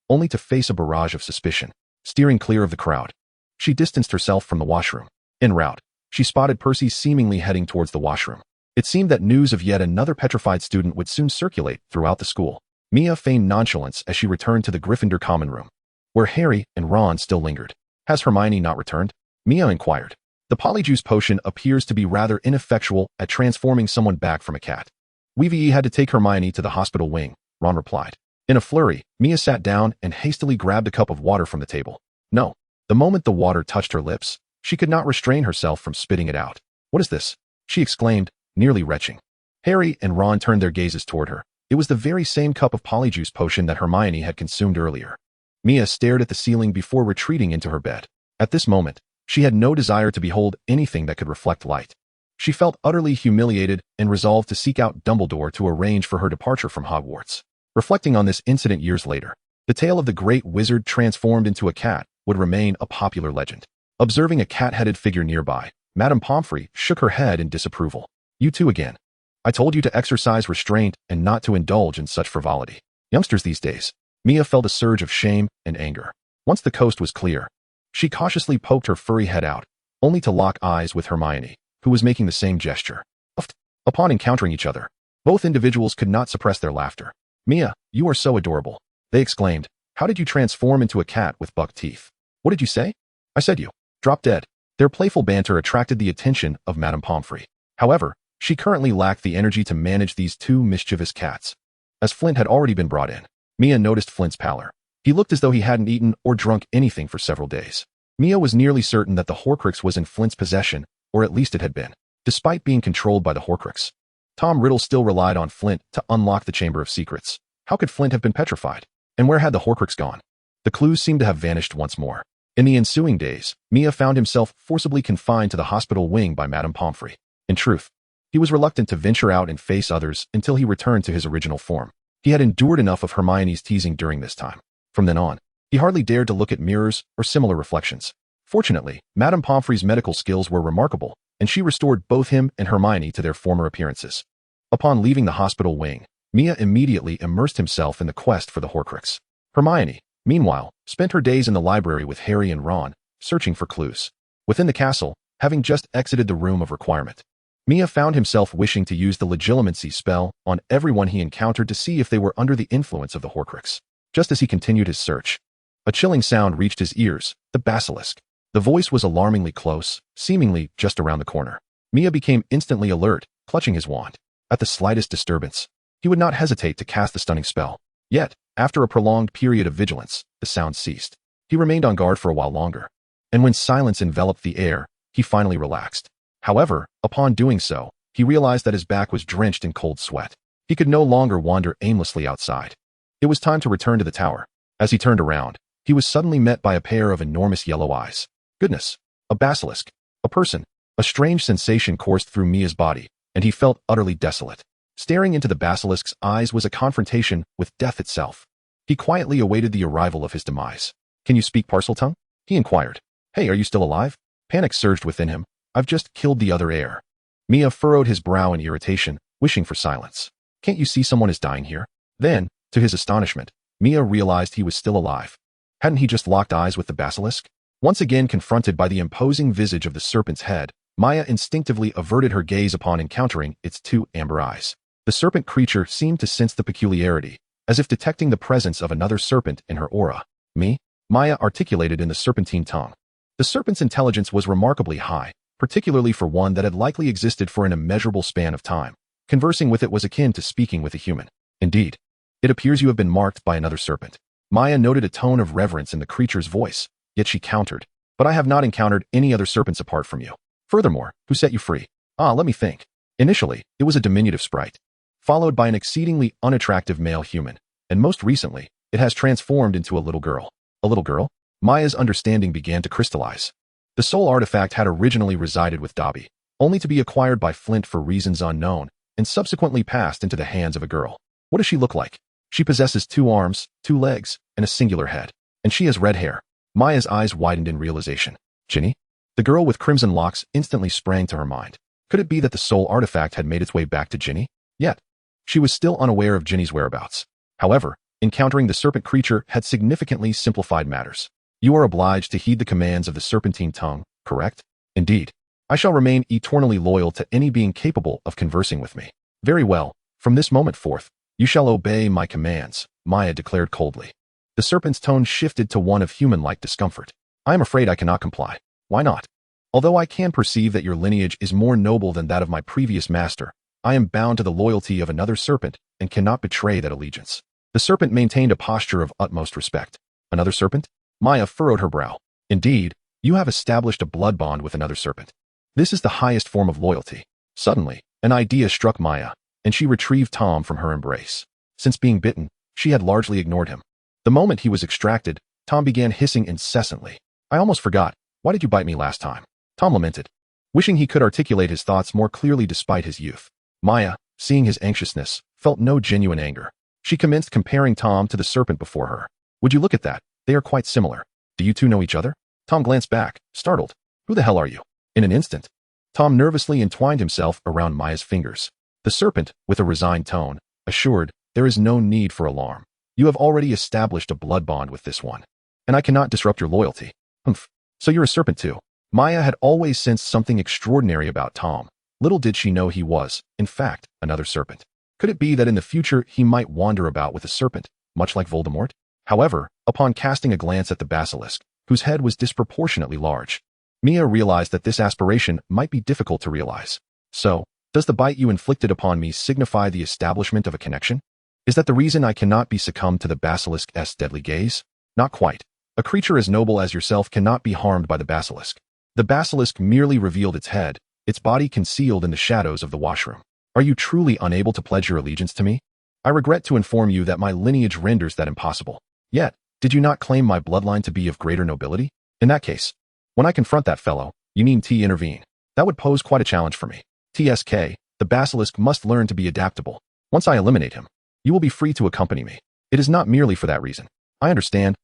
only to face a barrage of suspicion. Steering clear of the crowd, she distanced herself from the washroom. En route, she spotted Percy seemingly heading towards the washroom. It seemed that news of yet another petrified student would soon circulate throughout the school. Mia feigned nonchalance as she returned to the Gryffindor common room, where Harry and Ron still lingered. Has Hermione not returned? Mia inquired. The polyjuice potion appears to be rather ineffectual at transforming someone back from a cat. Weevee had to take Hermione to the hospital wing, Ron replied. In a flurry, Mia sat down and hastily grabbed a cup of water from the table. No. The moment the water touched her lips, she could not restrain herself from spitting it out. What is this? She exclaimed, nearly retching. Harry and Ron turned their gazes toward her. It was the very same cup of polyjuice potion that Hermione had consumed earlier. Mia stared at the ceiling before retreating into her bed. At this moment, she had no desire to behold anything that could reflect light. She felt utterly humiliated and resolved to seek out Dumbledore to arrange for her departure from Hogwarts. Reflecting on this incident years later, the tale of the great wizard transformed into a cat would remain a popular legend. Observing a cat-headed figure nearby, Madame Pomfrey shook her head in disapproval. You two again. I told you to exercise restraint and not to indulge in such frivolity. Youngsters these days. Mia felt a surge of shame and anger. Once the coast was clear, she cautiously poked her furry head out, only to lock eyes with Hermione, who was making the same gesture. Upon encountering each other, both individuals could not suppress their laughter. Mia, you are so adorable, they exclaimed. How did you transform into a cat with buck teeth? What did you say? I said you. Drop dead. Their playful banter attracted the attention of Madame Pomfrey. However, she currently lacked the energy to manage these two mischievous cats. As Flint had already been brought in, Mia noticed Flint's pallor. He looked as though he hadn't eaten or drunk anything for several days. Mia was nearly certain that the Horcrux was in Flint's possession, or at least it had been, despite being controlled by the Horcrux. Tom Riddle still relied on Flint to unlock the Chamber of Secrets. How could Flint have been petrified? And where had the Horcrux gone? The clues seemed to have vanished once more. In the ensuing days, Mia found himself forcibly confined to the hospital wing by Madame Pomfrey. In truth, he was reluctant to venture out and face others until he returned to his original form. He had endured enough of Hermione's teasing during this time. From then on, he hardly dared to look at mirrors or similar reflections. Fortunately, Madame Pomfrey's medical skills were remarkable, and she restored both him and Hermione to their former appearances. Upon leaving the hospital wing, Mia immediately immersed himself in the quest for the Horcrux. Hermione, meanwhile, spent her days in the library with Harry and Ron, searching for clues. Within the castle, having just exited the room of requirement, Mia found himself wishing to use the legilimency spell on everyone he encountered to see if they were under the influence of the Horcrux. Just as he continued his search, a chilling sound reached his ears, the basilisk. The voice was alarmingly close, seemingly just around the corner. Mia became instantly alert, clutching his wand. At the slightest disturbance, he would not hesitate to cast the stunning spell. Yet, after a prolonged period of vigilance, the sound ceased. He remained on guard for a while longer, and when silence enveloped the air, he finally relaxed. However, upon doing so, he realized that his back was drenched in cold sweat. He could no longer wander aimlessly outside. It was time to return to the tower. As he turned around, he was suddenly met by a pair of enormous yellow eyes. Goodness! A basilisk! A person! A strange sensation coursed through Mia's body, and he felt utterly desolate. Staring into the basilisk's eyes was a confrontation with death itself. He quietly awaited the arrival of his demise. Can you speak Parseltongue? He inquired. Hey, are you still alive? Panic surged within him. I've just killed the other heir. Mia furrowed his brow in irritation, wishing for silence. Can't you see someone is dying here? Then, to his astonishment, Mia realized he was still alive. Hadn't he just locked eyes with the basilisk? Once again confronted by the imposing visage of the serpent's head, Maya instinctively averted her gaze upon encountering its two amber eyes. The serpent creature seemed to sense the peculiarity, as if detecting the presence of another serpent in her aura. Me? Maya articulated in the serpentine tongue. The serpent's intelligence was remarkably high, particularly for one that had likely existed for an immeasurable span of time. Conversing with it was akin to speaking with a human. Indeed, it appears you have been marked by another serpent. Maya noted a tone of reverence in the creature's voice, yet she countered, but I have not encountered any other serpents apart from you. Furthermore, who set you free? Let me think. Initially, it was a diminutive sprite, followed by an exceedingly unattractive male human, and most recently, it has transformed into a little girl. A little girl? Maya's understanding began to crystallize. The soul artifact had originally resided with Dobby, only to be acquired by Flint for reasons unknown, and subsequently passed into the hands of a girl. What does she look like? She possesses 2 arms, 2 legs, and a singular head. And she has red hair. Maya's eyes widened in realization. Ginny? The girl with crimson locks instantly sprang to her mind. Could it be that the soul artifact had made its way back to Ginny? Yet, she was still unaware of Ginny's whereabouts. However, encountering the serpent creature had significantly simplified matters. You are obliged to heed the commands of the serpentine tongue, correct? Indeed. I shall remain eternally loyal to any being capable of conversing with me. Very well. From this moment forth, you shall obey my commands, Maya declared coldly. The serpent's tone shifted to one of human-like discomfort. I am afraid I cannot comply. Why not? Although I can perceive that your lineage is more noble than that of my previous master, I am bound to the loyalty of another serpent and cannot betray that allegiance. The serpent maintained a posture of utmost respect. Another serpent? Maya furrowed her brow. Indeed, you have established a blood bond with another serpent. This is the highest form of loyalty. Suddenly, an idea struck Maya, and she retrieved Tom from her embrace. Since being bitten, she had largely ignored him. The moment he was extracted, Tom began hissing incessantly. I almost forgot. Why did you bite me last time? Tom lamented, wishing he could articulate his thoughts more clearly despite his youth. Maya, seeing his anxiousness, felt no genuine anger. She commenced comparing Tom to the serpent before her. Would you look at that? They are quite similar. Do you two know each other? Tom glanced back, startled. Who the hell are you? In an instant, Tom nervously entwined himself around Maya's fingers. The serpent, with a resigned tone, assured, there is no need for alarm. You have already established a blood bond with this one. And I cannot disrupt your loyalty. Humph. So you're a serpent too. Maya had always sensed something extraordinary about Tom. Little did she know he was, in fact, another serpent. Could it be that in the future he might wander about with a serpent, much like Voldemort? However, upon casting a glance at the basilisk, whose head was disproportionately large, Mia realized that this aspiration might be difficult to realize. So, does the bite you inflicted upon me signify the establishment of a connection? Is that the reason I cannot be succumbed to the basilisk's deadly gaze? Not quite. A creature as noble as yourself cannot be harmed by the basilisk. The basilisk merely revealed its head, its body concealed in the shadows of the washroom. Are you truly unable to pledge your allegiance to me? I regret to inform you that my lineage renders that impossible. Yet, did you not claim my bloodline to be of greater nobility? In that case, when I confront that fellow, you mean intervene. That would pose quite a challenge for me. TSK, the basilisk must learn to be adaptable. Once I eliminate him, you will be free to accompany me. It is not merely for that reason. I understand.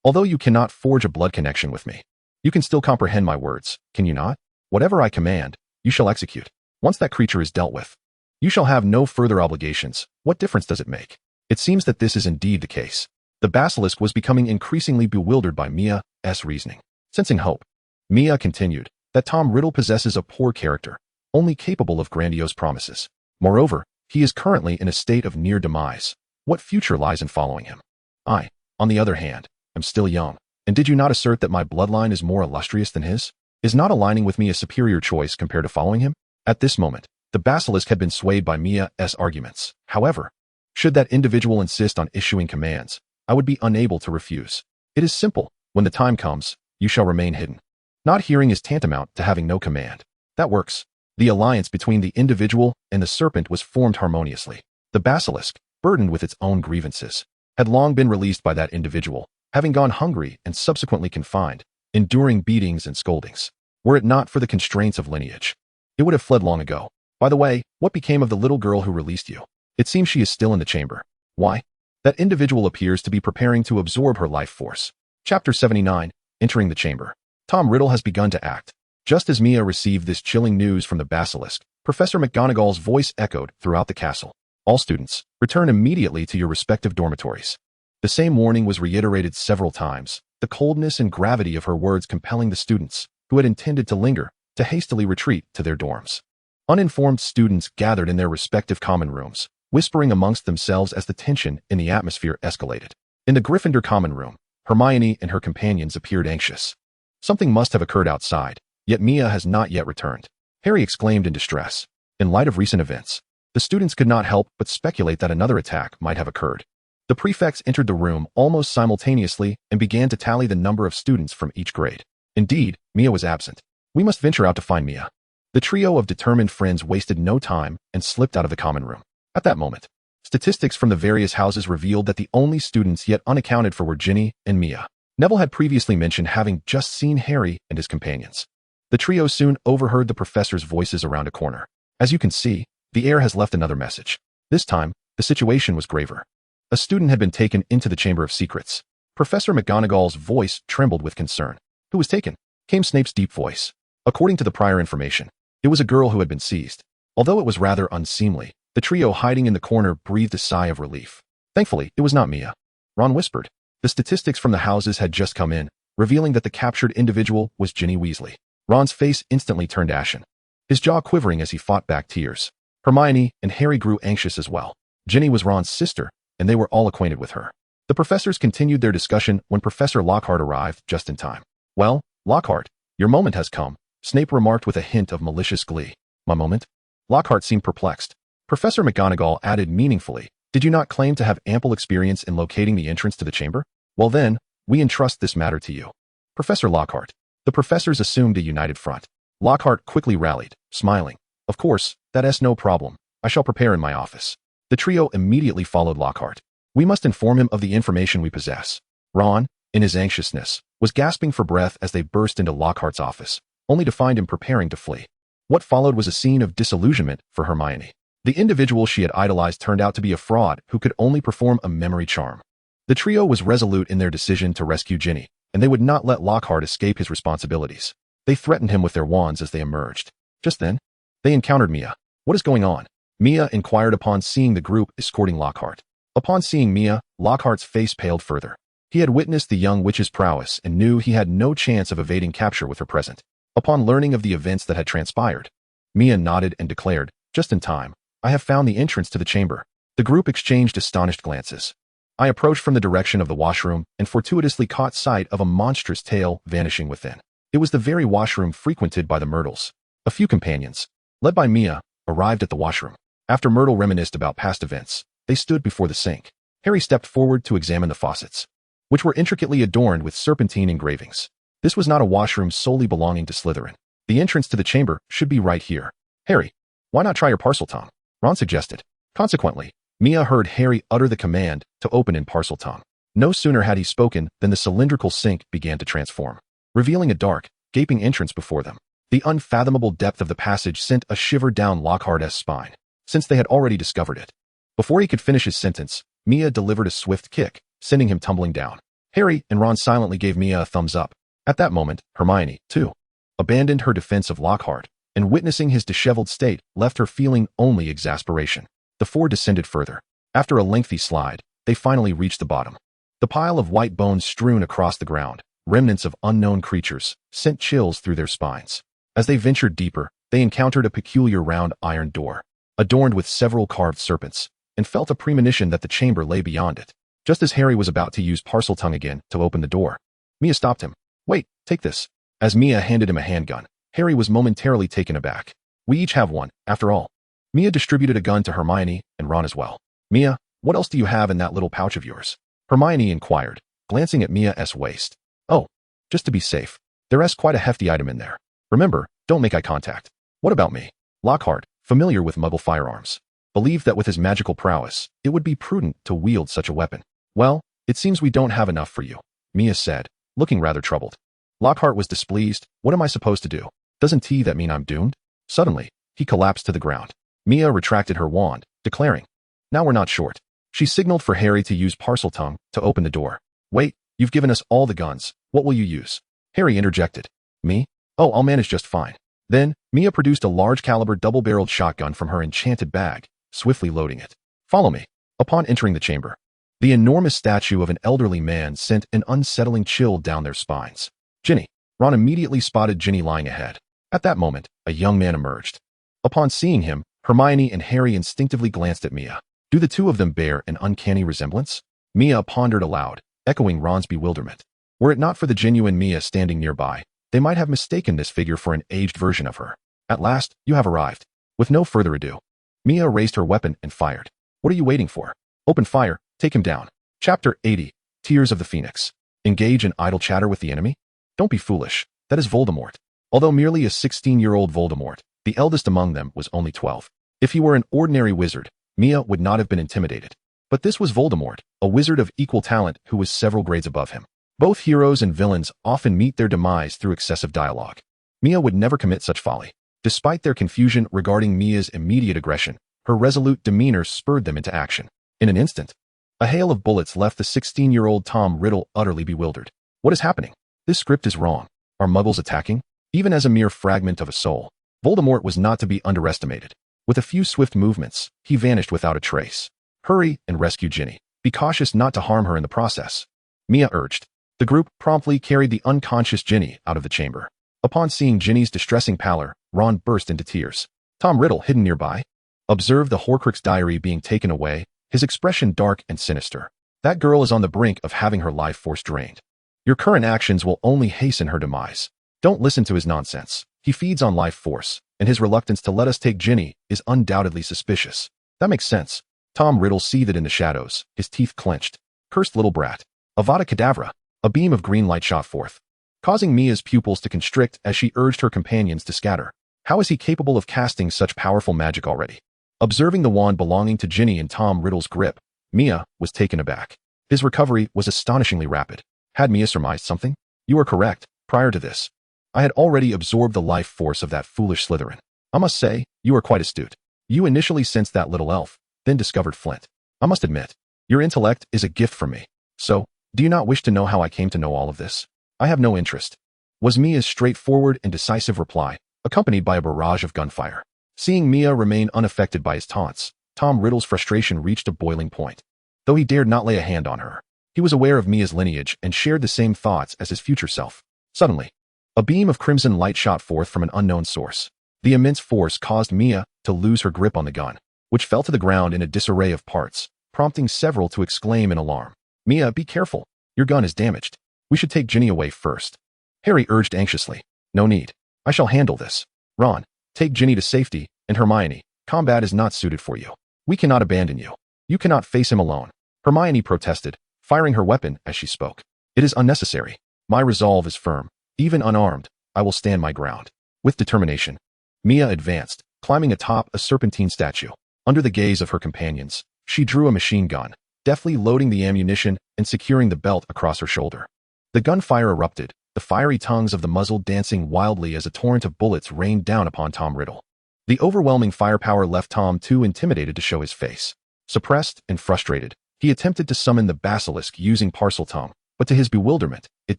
Although you cannot forge a blood connection with me, you can still comprehend my words, can you not? Whatever I command, you shall execute. Once that creature is dealt with, you shall have no further obligations. What difference does it make? It seems that this is indeed the case. The basilisk was becoming increasingly bewildered by Mia's reasoning. Sensing hope, Mia continued that Tom Riddle possesses a poor character, only capable of grandiose promises. Moreover, he is currently in a state of near demise. What future lies in following him? I, on the other hand, am still young. And did you not assert that my bloodline is more illustrious than his? Is not aligning with me a superior choice compared to following him? At this moment, the basilisk had been swayed by Mia's arguments. However, should that individual insist on issuing commands, I would be unable to refuse. It is simple. When the time comes, you shall remain hidden. Not hearing is tantamount to having no command. That works. The alliance between the individual and the serpent was formed harmoniously. The basilisk, burdened with its own grievances, had long been released by that individual, having gone hungry and subsequently confined, enduring beatings and scoldings. Were it not for the constraints of lineage, it would have fled long ago. By the way, what became of the little girl who released you? It seems she is still in the chamber. Why? That individual appears to be preparing to absorb her life force. Chapter 79, Entering the Chamber. Tom Riddle has begun to act. Just as Mia received this chilling news from the basilisk, Professor McGonagall's voice echoed throughout the castle. All students, return immediately to your respective dormitories. The same warning was reiterated several times, the coldness and gravity of her words compelling the students, who had intended to linger, to hastily retreat to their dorms. Uninformed students gathered in their respective common rooms, whispering amongst themselves as the tension in the atmosphere escalated. In the Gryffindor common room, Hermione and her companions appeared anxious. Something must have occurred outside, yet Mia has not yet returned. Harry exclaimed in distress. In light of recent events, the students could not help but speculate that another attack might have occurred. The prefects entered the room almost simultaneously and began to tally the number of students from each grade. Indeed, Mia was absent. We must venture out to find Mia. The trio of determined friends wasted no time and slipped out of the common room. At that moment, statistics from the various houses revealed that the only students yet unaccounted for were Ginny and Mia. Neville had previously mentioned having just seen Harry and his companions. The trio soon overheard the professor's voices around a corner. As you can see, the heir has left another message. This time, the situation was graver. A student had been taken into the Chamber of Secrets. Professor McGonagall's voice trembled with concern. Who was taken? Came Snape's deep voice. According to the prior information, it was a girl who had been seized. Although it was rather unseemly, the trio hiding in the corner breathed a sigh of relief. Thankfully, it was not Mia. Ron whispered. The statistics from the houses had just come in, revealing that the captured individual was Ginny Weasley. Ron's face instantly turned ashen, his jaw quivering as he fought back tears. Hermione and Harry grew anxious as well. Ginny was Ron's sister, and they were all acquainted with her. The professors continued their discussion when Professor Lockhart arrived just in time. Well, Lockhart, your moment has come, Snape remarked with a hint of malicious glee. My moment? Lockhart seemed perplexed. Professor McGonagall added meaningfully, did you not claim to have ample experience in locating the entrance to the chamber? Well then, we entrust this matter to you. Professor Lockhart. The professors assumed a united front. Lockhart quickly rallied, smiling. Of course, that's no problem. I shall prepare in my office. The trio immediately followed Lockhart. We must inform him of the information we possess. Ron, in his anxiousness, was gasping for breath as they burst into Lockhart's office, only to find him preparing to flee. What followed was a scene of disillusionment for Hermione. The individual she had idolized turned out to be a fraud who could only perform a memory charm. The trio was resolute in their decision to rescue Ginny, and they would not let Lockhart escape his responsibilities. They threatened him with their wands as they emerged. Just then, they encountered Mia. What is going on? Mia inquired upon seeing the group escorting Lockhart. Upon seeing Mia, Lockhart's face paled further. He had witnessed the young witch's prowess and knew he had no chance of evading capture with her present. Upon learning of the events that had transpired, Mia nodded and declared, just in time, I have found the entrance to the chamber. The group exchanged astonished glances. I approached from the direction of the washroom and fortuitously caught sight of a monstrous tail vanishing within. It was the very washroom frequented by the Myrtles. A few companions, led by Mia, arrived at the washroom. After Myrtle reminisced about past events, they stood before the sink. Harry stepped forward to examine the faucets, which were intricately adorned with serpentine engravings. This was not a washroom solely belonging to Slytherin. The entrance to the chamber should be right here. Harry, why not try your Parseltongue? Ron suggested. Consequently, Mia heard Harry utter the command to open in Parseltongue. No sooner had he spoken than the cylindrical sink began to transform, revealing a dark, gaping entrance before them. The unfathomable depth of the passage sent a shiver down Lockhart's spine, since they had already discovered it. Before he could finish his sentence, Mia delivered a swift kick, sending him tumbling down. Harry and Ron silently gave Mia a thumbs up. At that moment, Hermione, too, abandoned her defense of Lockhart, and witnessing his disheveled state left her feeling only exasperation. The four descended further. After a lengthy slide, they finally reached the bottom. The pile of white bones strewn across the ground, remnants of unknown creatures, sent chills through their spines. As they ventured deeper, they encountered a peculiar round iron door, adorned with several carved serpents, and felt a premonition that the chamber lay beyond it. Just as Harry was about to use Parseltongue again to open the door, Mia stopped him. Wait, take this. As Mia handed him a handgun, Harry was momentarily taken aback. We each have one, after all. Mia distributed a gun to Hermione and Ron as well. Mia, what else do you have in that little pouch of yours? Hermione inquired, glancing at Mia's waist. Oh, just to be safe. There's quite a hefty item in there. Remember, don't make eye contact. What about me? Lockhart, familiar with Muggle firearms, believed that with his magical prowess, it would be prudent to wield such a weapon. Well, it seems we don't have enough for you, Mia said, looking rather troubled. Lockhart was displeased. What am I supposed to do? Doesn't that mean I'm doomed? Suddenly, he collapsed to the ground. Mia retracted her wand, declaring, now we're not short. She signaled for Harry to use Parseltongue to open the door. Wait, you've given us all the guns. What will you use? Harry interjected. Me? Oh, I'll manage just fine. Then, Mia produced a large-caliber double-barreled shotgun from her enchanted bag, swiftly loading it. Follow me. Upon entering the chamber, the enormous statue of an elderly man sent an unsettling chill down their spines. Ginny. Ron immediately spotted Ginny lying ahead. At that moment, a young man emerged. Upon seeing him, Hermione and Harry instinctively glanced at Mia. Do the two of them bear an uncanny resemblance? Mia pondered aloud, echoing Ron's bewilderment. Were it not for the genuine Mia standing nearby, they might have mistaken this figure for an aged version of her. At last, you have arrived. With no further ado, Mia raised her weapon and fired. What are you waiting for? Open fire, take him down. Chapter 80, Tears of the Phoenix. Engage in idle chatter with the enemy? Don't be foolish. That is Voldemort. Although merely a 16-year-old Voldemort, the eldest among them was only 12. If he were an ordinary wizard, Mia would not have been intimidated. But this was Voldemort, a wizard of equal talent who was several grades above him. Both heroes and villains often meet their demise through excessive dialogue. Mia would never commit such folly. Despite their confusion regarding Mia's immediate aggression, her resolute demeanor spurred them into action. In an instant, a hail of bullets left the 16-year-old Tom Riddle utterly bewildered. What is happening? This script is wrong. Are muggles attacking? Even as a mere fragment of a soul, Voldemort was not to be underestimated. With a few swift movements, he vanished without a trace. Hurry and rescue Ginny. Be cautious not to harm her in the process, Mia urged. The group promptly carried the unconscious Ginny out of the chamber. Upon seeing Ginny's distressing pallor, Ron burst into tears. Tom Riddle, hidden nearby, observed the Horcrux diary being taken away, his expression dark and sinister. That girl is on the brink of having her life force drained. Your current actions will only hasten her demise. Don't listen to his nonsense. He feeds on life force, and his reluctance to let us take Ginny is undoubtedly suspicious. That makes sense. Tom Riddle seethed in the shadows, his teeth clenched. Cursed little brat. Avada Kedavra. A beam of green light shot forth, causing Mia's pupils to constrict as she urged her companions to scatter. How is he capable of casting such powerful magic already? Observing the wand belonging to Ginny in Tom Riddle's grip, Mia was taken aback. His recovery was astonishingly rapid. Had Mia surmised something? You are correct. Prior to this, I had already absorbed the life force of that foolish Slytherin. I must say, you are quite astute. You initially sensed that little elf, then discovered Flint. I must admit, your intellect is a gift from me. So, do you not wish to know how I came to know all of this? I have no interest, was Mia's straightforward and decisive reply, accompanied by a barrage of gunfire. Seeing Mia remain unaffected by his taunts, Tom Riddle's frustration reached a boiling point. Though he dared not lay a hand on her, he was aware of Mia's lineage and shared the same thoughts as his future self. Suddenly, a beam of crimson light shot forth from an unknown source. The immense force caused Mia to lose her grip on the gun, which fell to the ground in a disarray of parts, prompting several to exclaim in alarm. Mia, be careful. Your gun is damaged. We should take Ginny away first. Harry urged anxiously. No need. I shall handle this. Ron, take Ginny to safety, and Hermione, combat is not suited for you. We cannot abandon you. You cannot face him alone. Hermione protested, firing her weapon as she spoke. It is unnecessary. My resolve is firm. Even unarmed, I will stand my ground. With determination, Mia advanced, climbing atop a serpentine statue. Under the gaze of her companions, she drew a machine gun, deftly loading the ammunition and securing the belt across her shoulder. The gunfire erupted, the fiery tongues of the muzzle dancing wildly as a torrent of bullets rained down upon Tom Riddle. The overwhelming firepower left Tom too intimidated to show his face. Suppressed and frustrated, he attempted to summon the basilisk using Parseltongue, but to his bewilderment, it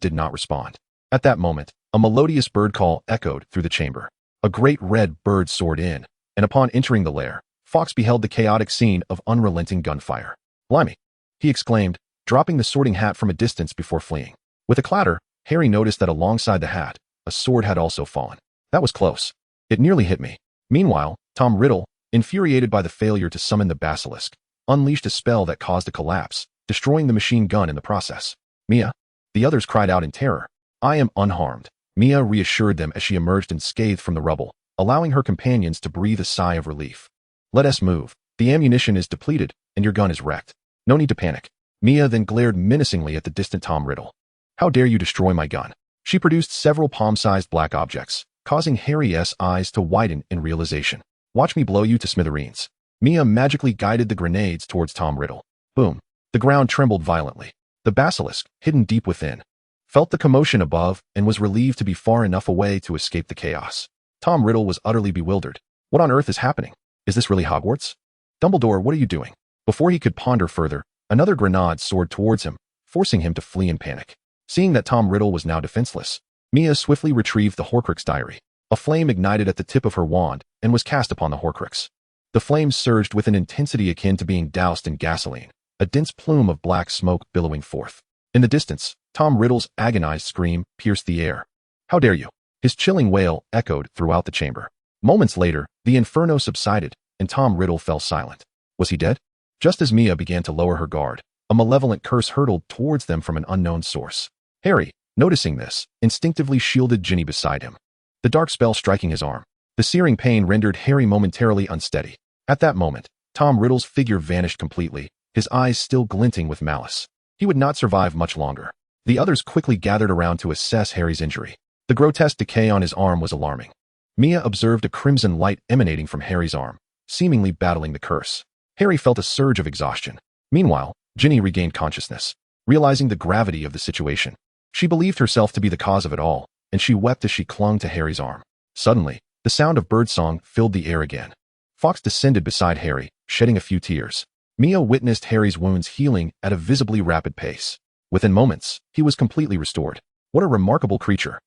did not respond. At that moment, a melodious bird call echoed through the chamber. A great red bird soared in, and upon entering the lair, Fawkes beheld the chaotic scene of unrelenting gunfire. Blimey, he exclaimed, dropping the sorting hat from a distance before fleeing. With a clatter, Harry noticed that alongside the hat, a sword had also fallen. That was close. It nearly hit me. Meanwhile, Tom Riddle, infuriated by the failure to summon the basilisk, unleashed a spell that caused a collapse, destroying the machine gun in the process. Mia, the others cried out in terror. I am unharmed, Mia reassured them as she emerged unscathed from the rubble, allowing her companions to breathe a sigh of relief. Let us move. The ammunition is depleted, and your gun is wrecked. No need to panic. Mia then glared menacingly at the distant Tom Riddle. How dare you destroy my gun? She produced several palm-sized black objects, causing Harry's eyes to widen in realization. Watch me blow you to smithereens. Mia magically guided the grenades towards Tom Riddle. Boom. The ground trembled violently. The basilisk, hidden deep within, felt the commotion above and was relieved to be far enough away to escape the chaos. Tom Riddle was utterly bewildered. What on earth is happening? Is this really Hogwarts? Dumbledore, what are you doing? Before he could ponder further, another grenade soared towards him, forcing him to flee in panic. Seeing that Tom Riddle was now defenseless, Mia swiftly retrieved the Horcrux diary. A flame ignited at the tip of her wand and was cast upon the Horcrux. The flames surged with an intensity akin to being doused in gasoline, a dense plume of black smoke billowing forth. In the distance, Tom Riddle's agonized scream pierced the air. How dare you? His chilling wail echoed throughout the chamber. Moments later, the inferno subsided, and Tom Riddle fell silent. Was he dead? Just as Mia began to lower her guard, a malevolent curse hurtled towards them from an unknown source. Harry, noticing this, instinctively shielded Ginny beside him, the dark spell striking his arm. The searing pain rendered Harry momentarily unsteady. At that moment, Tom Riddle's figure vanished completely, his eyes still glinting with malice. He would not survive much longer. The others quickly gathered around to assess Harry's injury. The grotesque decay on his arm was alarming. Mia observed a crimson light emanating from Harry's arm, seemingly battling the curse. Harry felt a surge of exhaustion. Meanwhile, Ginny regained consciousness. Realizing the gravity of the situation, She believed herself to be the cause of it all, and she wept as she clung to Harry's arm. Suddenly, the sound of birdsong filled the air again. Fawkes descended beside Harry, shedding a few tears. Mia witnessed Harry's wounds healing at a visibly rapid pace. Within moments, he was completely restored. What a remarkable creature.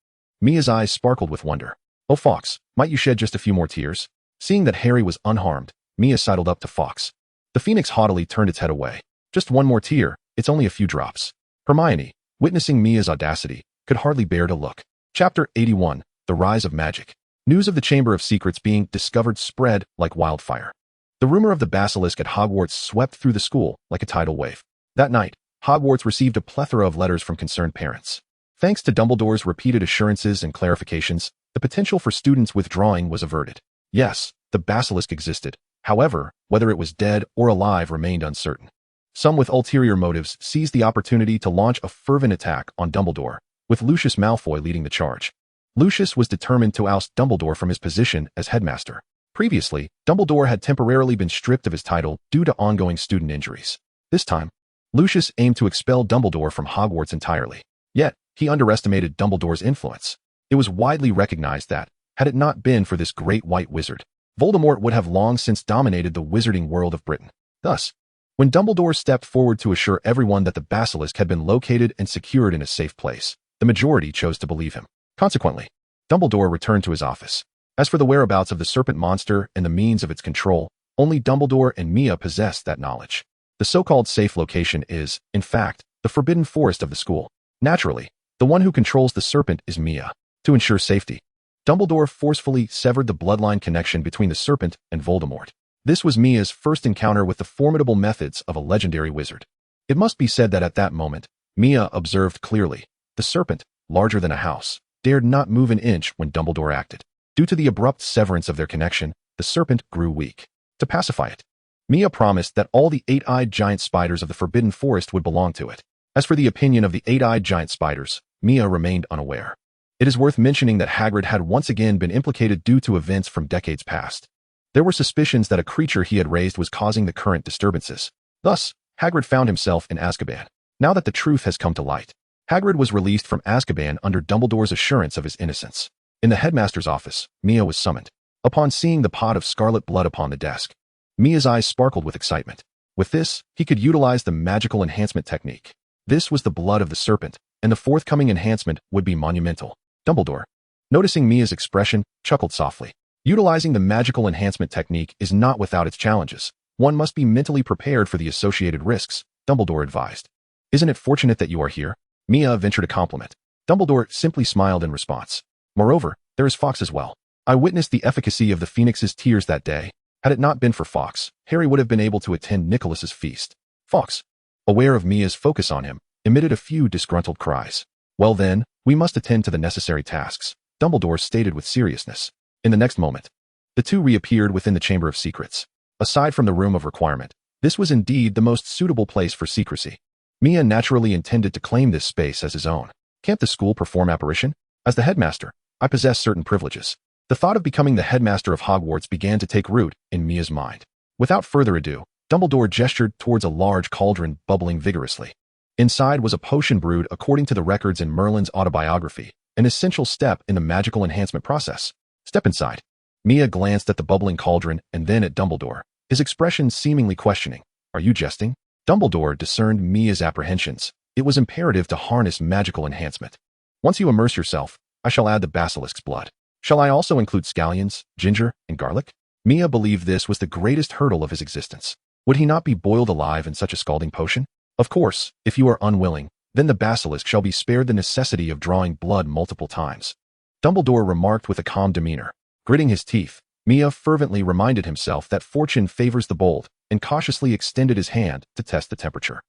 Mia's eyes sparkled with wonder. Oh, Fawkes, might you shed just a few more tears? Seeing that Harry was unharmed, Mia sidled up to Fawkes. The phoenix haughtily turned its head away. Just one more tear, it's only a few drops. Hermione, witnessing Mia's audacity, could hardly bear to look. Chapter 81, The Rise of Magic. News of the Chamber of Secrets being discovered spread like wildfire. The rumor of the basilisk at Hogwarts swept through the school like a tidal wave. That night, Hogwarts received a plethora of letters from concerned parents. Thanks to Dumbledore's repeated assurances and clarifications, the potential for students withdrawing was averted. Yes, the basilisk existed. However, whether it was dead or alive remained uncertain. Some with ulterior motives seized the opportunity to launch a fervent attack on Dumbledore, with Lucius Malfoy leading the charge. Lucius was determined to oust Dumbledore from his position as headmaster. Previously, Dumbledore had temporarily been stripped of his title due to ongoing student injuries. This time, Lucius aimed to expel Dumbledore from Hogwarts entirely. Yet, he underestimated Dumbledore's influence. It was widely recognized that, had it not been for this great white wizard, Voldemort would have long since dominated the wizarding world of Britain. Thus, when Dumbledore stepped forward to assure everyone that the basilisk had been located and secured in a safe place, the majority chose to believe him. Consequently, Dumbledore returned to his office. As for the whereabouts of the serpent monster and the means of its control, only Dumbledore and Mia possessed that knowledge. The so-called safe location is, in fact, the forbidden forest of the school. Naturally, the one who controls the serpent is Mia. To ensure safety, Dumbledore forcefully severed the bloodline connection between the serpent and Voldemort. This was Mia's first encounter with the formidable methods of a legendary wizard. It must be said that at that moment, Mia observed clearly. The serpent, larger than a house, dared not move an inch when Dumbledore acted. Due to the abrupt severance of their connection, the serpent grew weak. To pacify it, Mia promised that all the eight-eyed giant spiders of the Forbidden Forest would belong to it. As for the opinion of the eight-eyed giant spiders, Mia remained unaware. It is worth mentioning that Hagrid had once again been implicated due to events from decades past. There were suspicions that a creature he had raised was causing the current disturbances. Thus, Hagrid found himself in Azkaban. Now that the truth has come to light, Hagrid was released from Azkaban under Dumbledore's assurance of his innocence. In the headmaster's office, Mia was summoned. Upon seeing the pot of scarlet blood upon the desk, Mia's eyes sparkled with excitement. With this, he could utilize the magical enhancement technique. This was the blood of the serpent, and the forthcoming enhancement would be monumental. Dumbledore, noticing Mia's expression, chuckled softly. Utilizing the magical enhancement technique is not without its challenges. One must be mentally prepared for the associated risks, Dumbledore advised. Isn't it fortunate that you are here? Mia ventured a compliment. Dumbledore simply smiled in response. Moreover, there is Fawkes as well. I witnessed the efficacy of the Phoenix's tears that day. Had it not been for Fawkes, Harry would have been able to attend Nicholas's feast. Fawkes, aware of Mia's focus on him, emitted a few disgruntled cries. Well then, we must attend to the necessary tasks, Dumbledore stated with seriousness. In the next moment, the two reappeared within the Chamber of Secrets. Aside from the Room of Requirement, this was indeed the most suitable place for secrecy. Mia naturally intended to claim this space as his own. Can't the school perform apparition? As the headmaster, I possess certain privileges. The thought of becoming the headmaster of Hogwarts began to take root in Mia's mind. Without further ado, Dumbledore gestured towards a large cauldron bubbling vigorously. Inside was a potion brewed according to the records in Merlin's autobiography, an essential step in the magical enhancement process. Step inside. Mia glanced at the bubbling cauldron and then at Dumbledore, his expression seemingly questioning. Are you jesting? Dumbledore discerned Mia's apprehensions. It was imperative to harness magical enhancement. Once you immerse yourself, I shall add the basilisk's blood. Shall I also include scallions, ginger, and garlic? Mia believed this was the greatest hurdle of his existence. Would he not be boiled alive in such a scalding potion? Of course, if you are unwilling, then the basilisk shall be spared the necessity of drawing blood multiple times. Dumbledore remarked with a calm demeanor. Gritting his teeth, Mia fervently reminded himself that fortune favors the bold, and cautiously extended his hand to test the temperature.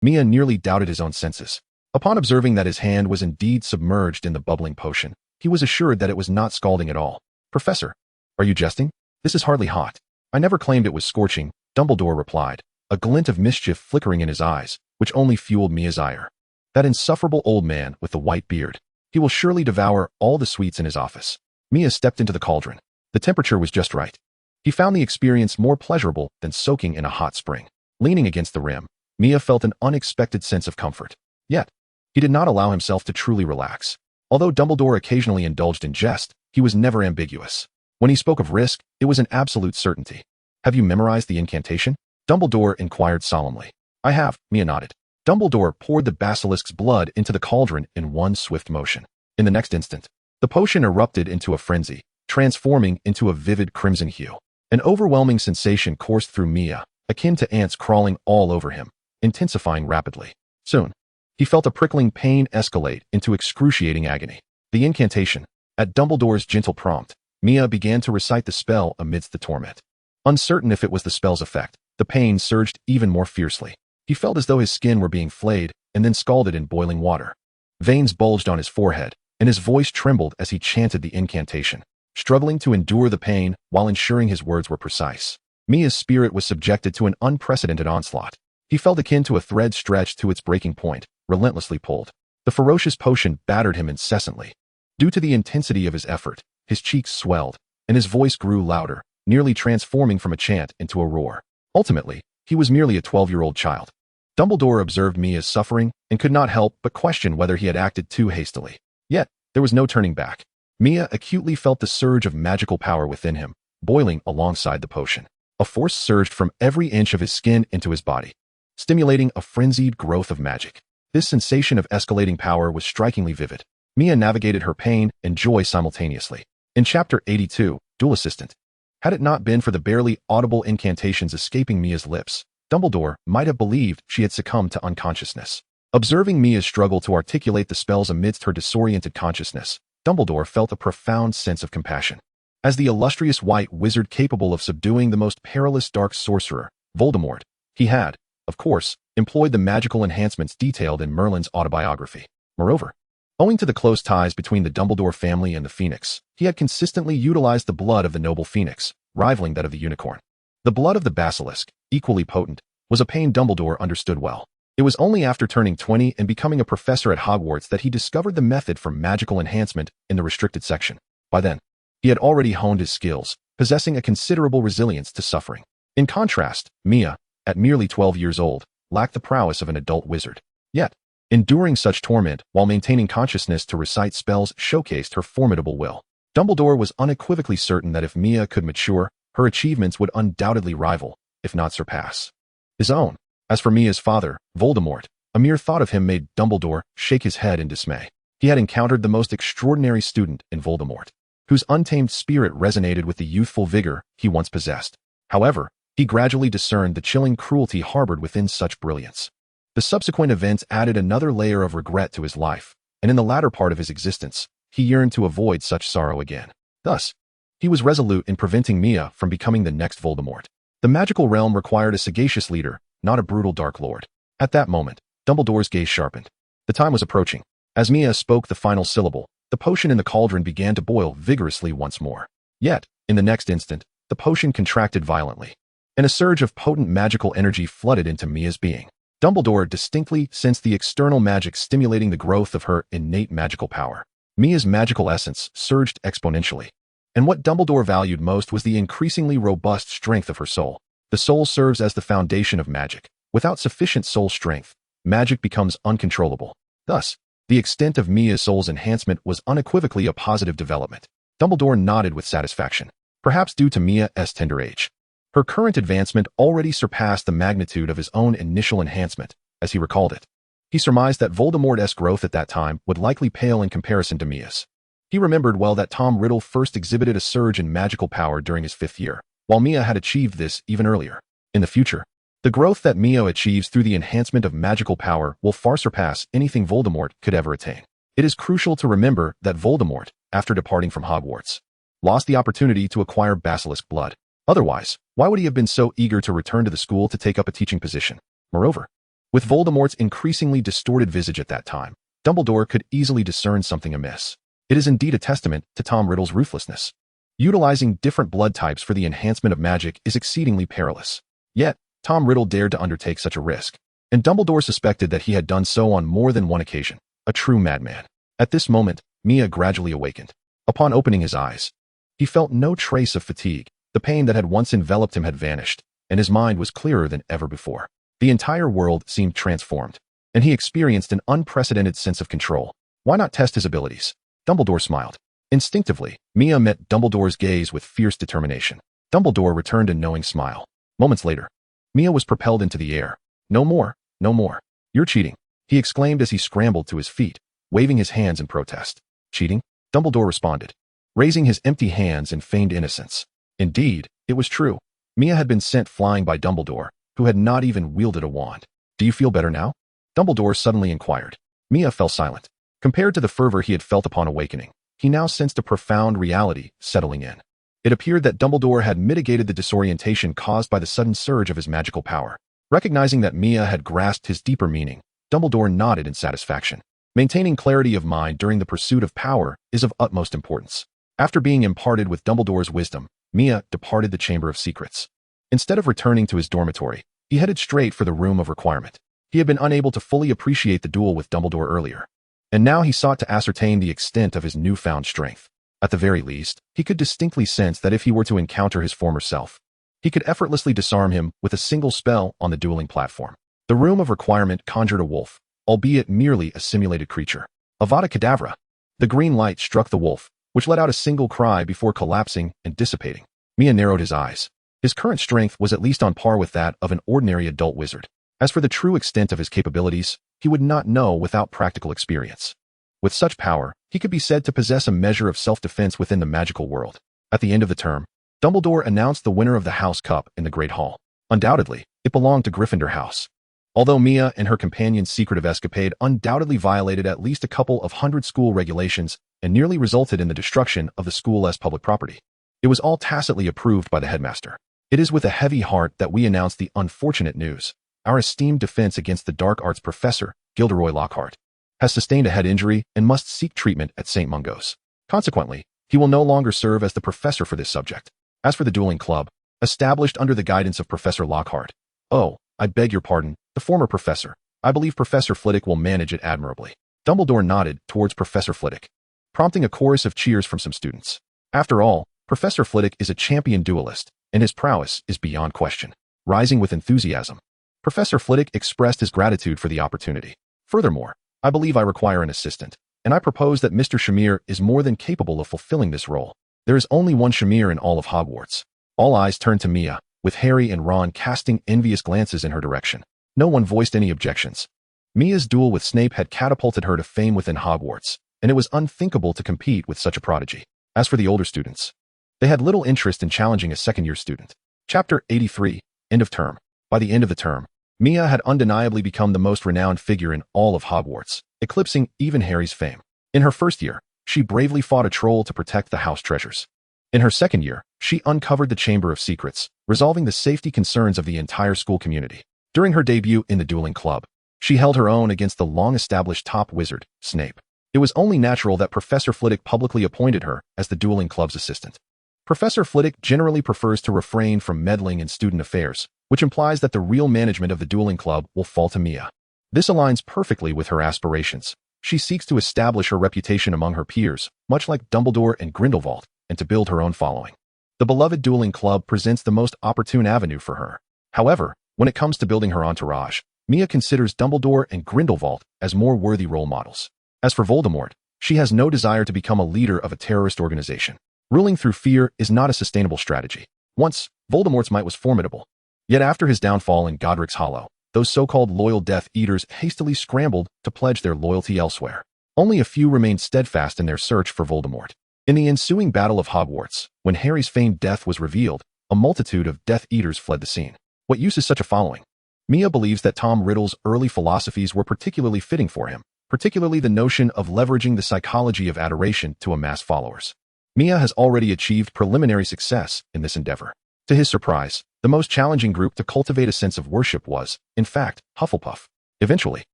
Mia nearly doubted his own senses. Upon observing that his hand was indeed submerged in the bubbling potion, he was assured that it was not scalding at all. Professor, are you jesting? This is hardly hot. I never claimed it was scorching, Dumbledore replied, a glint of mischief flickering in his eyes, which only fueled Mia's ire. That insufferable old man with the white beard. He will surely devour all the sweets in his office. Mia stepped into the cauldron. The temperature was just right. He found the experience more pleasurable than soaking in a hot spring. Leaning against the rim, Mia felt an unexpected sense of comfort. Yet, He did not allow himself to truly relax. Although Dumbledore occasionally indulged in jest, he was never ambiguous. When he spoke of risk, it was an absolute certainty. "Have you memorized the incantation?" Dumbledore inquired solemnly. "I have," Mia nodded. Dumbledore poured the basilisk's blood into the cauldron in one swift motion. In the next instant, the potion erupted into a frenzy, transforming into a vivid crimson hue. An overwhelming sensation coursed through Mia, akin to ants crawling all over him, intensifying rapidly. Soon, he felt a prickling pain escalate into excruciating agony. The incantation. At Dumbledore's gentle prompt, Mia began to recite the spell amidst the torment. Uncertain if it was the spell's effect, the pain surged even more fiercely. He felt as though his skin were being flayed and then scalded in boiling water. Veins bulged on his forehead, and his voice trembled as he chanted the incantation, struggling to endure the pain while ensuring his words were precise. Mia's spirit was subjected to an unprecedented onslaught. He felt akin to a thread stretched to its breaking point, relentlessly pulled. The ferocious potion battered him incessantly. Due to the intensity of his effort, his cheeks swelled, and his voice grew louder, nearly transforming from a chant into a roar. Ultimately, he was merely a 12-year-old child. Dumbledore observed Mia's suffering and could not help but question whether he had acted too hastily. Yet, there was no turning back. Mia acutely felt the surge of magical power within him, boiling alongside the potion. A force surged from every inch of his skin into his body, stimulating a frenzied growth of magic. This sensation of escalating power was strikingly vivid. Mia navigated her pain and joy simultaneously. In Chapter 82, Dual Assistant. Had it not been for the barely audible incantations escaping Mia's lips, Dumbledore might have believed she had succumbed to unconsciousness. Observing Mia's struggle to articulate the spells amidst her disoriented consciousness, Dumbledore felt a profound sense of compassion. As the illustrious white wizard capable of subduing the most perilous dark sorcerer, Voldemort, he had, of course, employed the magical enhancements detailed in Merlin's autobiography. Moreover, owing to the close ties between the Dumbledore family and the Phoenix, he had consistently utilized the blood of the noble Phoenix, rivaling that of the unicorn. The blood of the basilisk, equally potent, was a pain Dumbledore understood well. It was only after turning 20 and becoming a professor at Hogwarts that he discovered the method for magical enhancement in the restricted section. By then, he had already honed his skills, possessing a considerable resilience to suffering. In contrast, Mia, at merely 12 years old, lacked the prowess of an adult wizard. Yet, enduring such torment while maintaining consciousness to recite spells showcased her formidable will. Dumbledore was unequivocally certain that if Mia could mature, her achievements would undoubtedly rival, if not surpass, his own. As for Mia's father, Voldemort, a mere thought of him made Dumbledore shake his head in dismay. He had encountered the most extraordinary student in Voldemort, whose untamed spirit resonated with the youthful vigor he once possessed. However, he gradually discerned the chilling cruelty harbored within such brilliance. The subsequent events added another layer of regret to his life, and in the latter part of his existence, he yearned to avoid such sorrow again. Thus, he was resolute in preventing Mia from becoming the next Voldemort. The magical realm required a sagacious leader, not a brutal Dark Lord. At that moment, Dumbledore's gaze sharpened. The time was approaching. As Mia spoke the final syllable, the potion in the cauldron began to boil vigorously once more. Yet, in the next instant, the potion contracted violently, and a surge of potent magical energy flooded into Mia's being. Dumbledore distinctly sensed the external magic stimulating the growth of her innate magical power. Mia's magical essence surged exponentially, and what Dumbledore valued most was the increasingly robust strength of her soul. The soul serves as the foundation of magic. Without sufficient soul strength, magic becomes uncontrollable. Thus, the extent of Mia's soul's enhancement was unequivocally a positive development. Dumbledore nodded with satisfaction, perhaps due to Mia's tender age. Her current advancement already surpassed the magnitude of his own initial enhancement, as he recalled it. He surmised that Voldemort's growth at that time would likely pale in comparison to Mia's. He remembered well that Tom Riddle first exhibited a surge in magical power during his 5th year, while Mia had achieved this even earlier. In the future, the growth that Mia achieves through the enhancement of magical power will far surpass anything Voldemort could ever attain. It is crucial to remember that Voldemort, after departing from Hogwarts, lost the opportunity to acquire basilisk blood. Otherwise, why would he have been so eager to return to the school to take up a teaching position? Moreover, with Voldemort's increasingly distorted visage at that time, Dumbledore could easily discern something amiss. It is indeed a testament to Tom Riddle's ruthlessness. Utilizing different blood types for the enhancement of magic is exceedingly perilous. Yet, Tom Riddle dared to undertake such a risk, and Dumbledore suspected that he had done so on more than one occasion. A true madman. At this moment, Mia gradually awakened. Upon opening his eyes, he felt no trace of fatigue. The pain that had once enveloped him had vanished, and his mind was clearer than ever before. The entire world seemed transformed. and he experienced an unprecedented sense of control. Why not test his abilities? Dumbledore smiled. Instinctively, Mia met Dumbledore's gaze with fierce determination. Dumbledore returned a knowing smile. Moments later, Mia was propelled into the air. No more, no more. You're cheating, he exclaimed as he scrambled to his feet, waving his hands in protest. Cheating? Dumbledore responded, raising his empty hands in feigned innocence. Indeed, it was true. Mia had been sent flying by Dumbledore, who had not even wielded a wand. Do you feel better now? Dumbledore suddenly inquired. Mia fell silent. Compared to the fervor he had felt upon awakening, he now sensed a profound reality settling in. It appeared that Dumbledore had mitigated the disorientation caused by the sudden surge of his magical power. Recognizing that Mia had grasped his deeper meaning, Dumbledore nodded in satisfaction. Maintaining clarity of mind during the pursuit of power is of utmost importance. After being imparted with Dumbledore's wisdom, Mia departed the Chamber of Secrets. Instead of returning to his dormitory, he headed straight for the Room of Requirement. He had been unable to fully appreciate the duel with Dumbledore earlier, and now he sought to ascertain the extent of his newfound strength. At the very least, he could distinctly sense that if he were to encounter his former self, he could effortlessly disarm him with a single spell on the dueling platform. The Room of Requirement conjured a wolf, albeit merely a simulated creature. Avada Kedavra! The green light struck the wolf, which let out a single cry before collapsing and dissipating. Mia narrowed his eyes. His current strength was at least on par with that of an ordinary adult wizard. As for the true extent of his capabilities, he would not know without practical experience. With such power, he could be said to possess a measure of self-defense within the magical world. At the end of the term, Dumbledore announced the winner of the House Cup in the Great Hall. Undoubtedly, it belonged to Gryffindor House. Although Mia and her companion's secretive escapade undoubtedly violated at least a couple of hundred school regulations and nearly resulted in the destruction of the school as public property, it was all tacitly approved by the headmaster. It is with a heavy heart that we announce the unfortunate news. Our esteemed defense against the dark arts professor, Gilderoy Lockhart, has sustained a head injury and must seek treatment at St. Mungo's. Consequently, he will no longer serve as the professor for this subject. As for the dueling club, established under the guidance of Professor Lockhart, I beg your pardon, the former professor, I believe Professor Flitwick will manage it admirably. Dumbledore nodded towards Professor Flitwick, prompting a chorus of cheers from some students. After all, Professor Flitwick is a champion duelist, and his prowess is beyond question. Rising with enthusiasm, Professor Flitwick expressed his gratitude for the opportunity. Furthermore, I believe I require an assistant, and I propose that Mr. Shamir is more than capable of fulfilling this role. There is only one Shamir in all of Hogwarts. All eyes turned to Mia, with Harry and Ron casting envious glances in her direction. No one voiced any objections. Mia's duel with Snape had catapulted her to fame within Hogwarts, and it was unthinkable to compete with such a prodigy. As for the older students, they had little interest in challenging a second-year student. Chapter 83, End of Term. By the end of the term, Mia had undeniably become the most renowned figure in all of Hogwarts, eclipsing even Harry's fame. In her first year, she bravely fought a troll to protect the house treasures. In her second year, she uncovered the Chamber of Secrets, resolving the safety concerns of the entire school community. During her debut in the dueling club, she held her own against the long-established top wizard, Snape. It was only natural that Professor Flitwick publicly appointed her as the dueling club's assistant. Professor Flitwick generally prefers to refrain from meddling in student affairs, which implies that the real management of the dueling club will fall to Mia. This aligns perfectly with her aspirations. She seeks to establish her reputation among her peers, much like Dumbledore and Grindelwald, and to build her own following. The beloved dueling club presents the most opportune avenue for her. However, when it comes to building her entourage, Mia considers Dumbledore and Grindelwald as more worthy role models. As for Voldemort, she has no desire to become a leader of a terrorist organization. Ruling through fear is not a sustainable strategy. Once, Voldemort's might was formidable. Yet after his downfall in Godric's Hollow, those so-called loyal Death Eaters hastily scrambled to pledge their loyalty elsewhere. Only a few remained steadfast in their search for Voldemort. In the ensuing Battle of Hogwarts, when Harry's feigned death was revealed, a multitude of Death Eaters fled the scene. What use is such a following? Mia believes that Tom Riddle's early philosophies were particularly fitting for him, particularly the notion of leveraging the psychology of adoration to amass followers. Mia has already achieved preliminary success in this endeavor. To his surprise, the most challenging group to cultivate a sense of worship was, in fact, Hufflepuff. Eventually,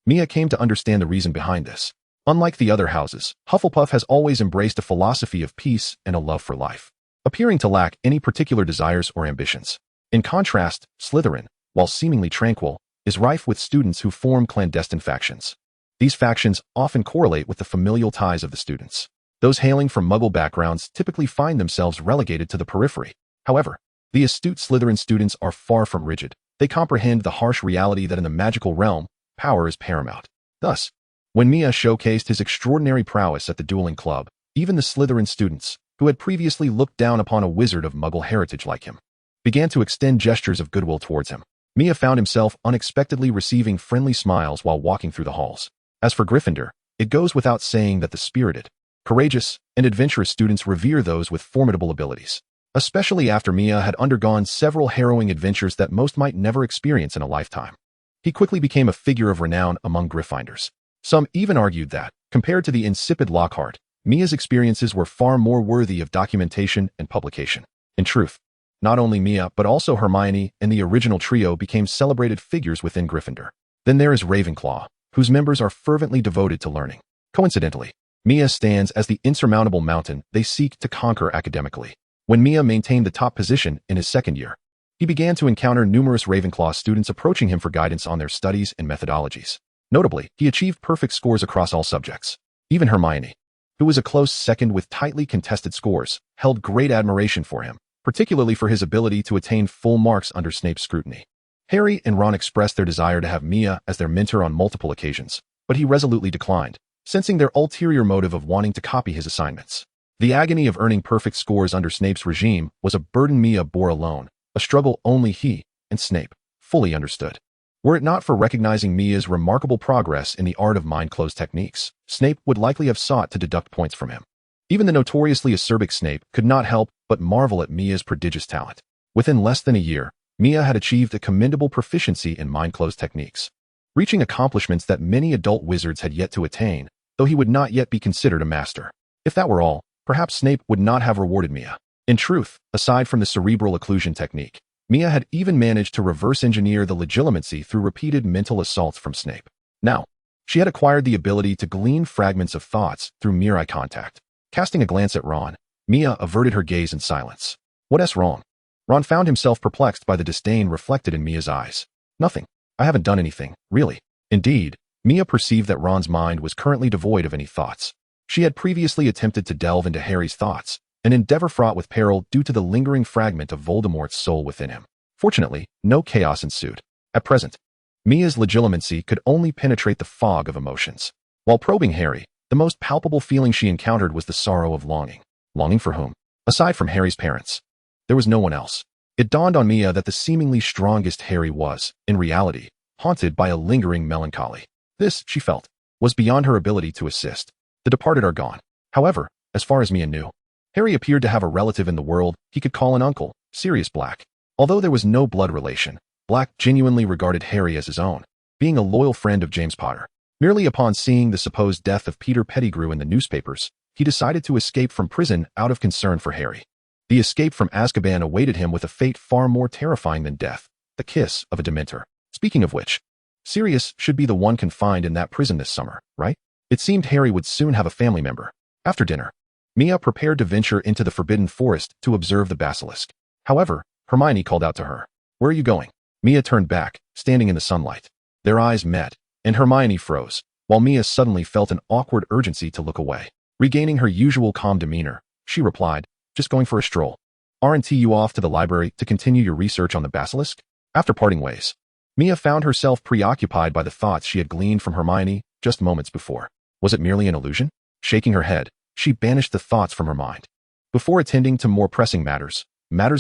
Mia came to understand the reason behind this. Unlike the other houses, Hufflepuff has always embraced a philosophy of peace and a love for life, appearing to lack any particular desires or ambitions. In contrast, Slytherin, while seemingly tranquil, is rife with students who form clandestine factions. These factions often correlate with the familial ties of the students. Those hailing from Muggle backgrounds typically find themselves relegated to the periphery. However, the astute Slytherin students are far from rigid. They comprehend the harsh reality that in the magical realm, power is paramount. Thus, when Mia showcased his extraordinary prowess at the dueling club, even the Slytherin students, who had previously looked down upon a wizard of Muggle heritage like him, began to extend gestures of goodwill towards him. Mia found himself unexpectedly receiving friendly smiles while walking through the halls. As for Gryffindor, it goes without saying that the spirited, courageous, and adventurous students revere those with formidable abilities, especially after Mia had undergone several harrowing adventures that most might never experience in a lifetime. He quickly became a figure of renown among Gryffindors. Some even argued that, compared to the insipid Lockhart, Mia's experiences were far more worthy of documentation and publication. In truth, not only Mia but also Hermione and the original trio became celebrated figures within Gryffindor. Then there is Ravenclaw, whose members are fervently devoted to learning. Coincidentally, Mia stands as the insurmountable mountain they seek to conquer academically. When Mia maintained the top position in his second year, he began to encounter numerous Ravenclaw students approaching him for guidance on their studies and methodologies. Notably, he achieved perfect scores across all subjects. Even Hermione, who was a close second with tightly contested scores, held great admiration for him, particularly for his ability to attain full marks under Snape's scrutiny. Harry and Ron expressed their desire to have Mia as their mentor on multiple occasions, but he resolutely declined, sensing their ulterior motive of wanting to copy his assignments. The agony of earning perfect scores under Snape's regime was a burden Mia bore alone, a struggle only he and Snape fully understood. Were it not for recognizing Mia's remarkable progress in the art of mind-closed techniques, Snape would likely have sought to deduct points from him. Even the notoriously acerbic Snape could not help but marvel at Mia's prodigious talent. Within less than a year, Mia had achieved a commendable proficiency in mind-closed techniques, reaching accomplishments that many adult wizards had yet to attain, though he would not yet be considered a master. If that were all, perhaps Snape would not have rewarded Mia. In truth, aside from the cerebral occlusion technique, Mia had even managed to reverse engineer the legilimency through repeated mental assaults from Snape. Now, she had acquired the ability to glean fragments of thoughts through mere eye contact. Casting a glance at Ron, Mia averted her gaze in silence. What's wrong? Ron found himself perplexed by the disdain reflected in Mia's eyes. Nothing. I haven't done anything, really. Indeed, Mia perceived that Ron's mind was currently devoid of any thoughts. She had previously attempted to delve into Harry's thoughts, an endeavor fraught with peril due to the lingering fragment of Voldemort's soul within him. Fortunately, no chaos ensued. At present, Mia's legilimency could only penetrate the fog of emotions. While probing Harry, the most palpable feeling she encountered was the sorrow of longing. Longing for whom? Aside from Harry's parents, there was no one else. It dawned on Mia that the seemingly strongest Harry was, in reality, haunted by a lingering melancholy. This, she felt, was beyond her ability to assist. The departed are gone. However, as far as Mia knew, Harry appeared to have a relative in the world he could call an uncle, Sirius Black. Although there was no blood relation, Black genuinely regarded Harry as his own, being a loyal friend of James Potter. Merely upon seeing the supposed death of Peter Pettigrew in the newspapers, he decided to escape from prison out of concern for Harry. The escape from Azkaban awaited him with a fate far more terrifying than death, the kiss of a Dementor. Speaking of which, Sirius should be the one confined in that prison this summer, right? It seemed Harry would soon have a family member. After dinner, Mia prepared to venture into the Forbidden Forest to observe the basilisk. However, Hermione called out to her. Where are you going? Mia turned back, standing in the sunlight. Their eyes met, and Hermione froze, while Mia suddenly felt an awkward urgency to look away. Regaining her usual calm demeanor, she replied, just going for a stroll. Aren't you off to the library to continue your research on the basilisk? After parting ways, Mia found herself preoccupied by the thoughts she had gleaned from Hermione just moments before. Was it merely an illusion? Shaking her head, she banished the thoughts from her mind. Before attending to more pressing matters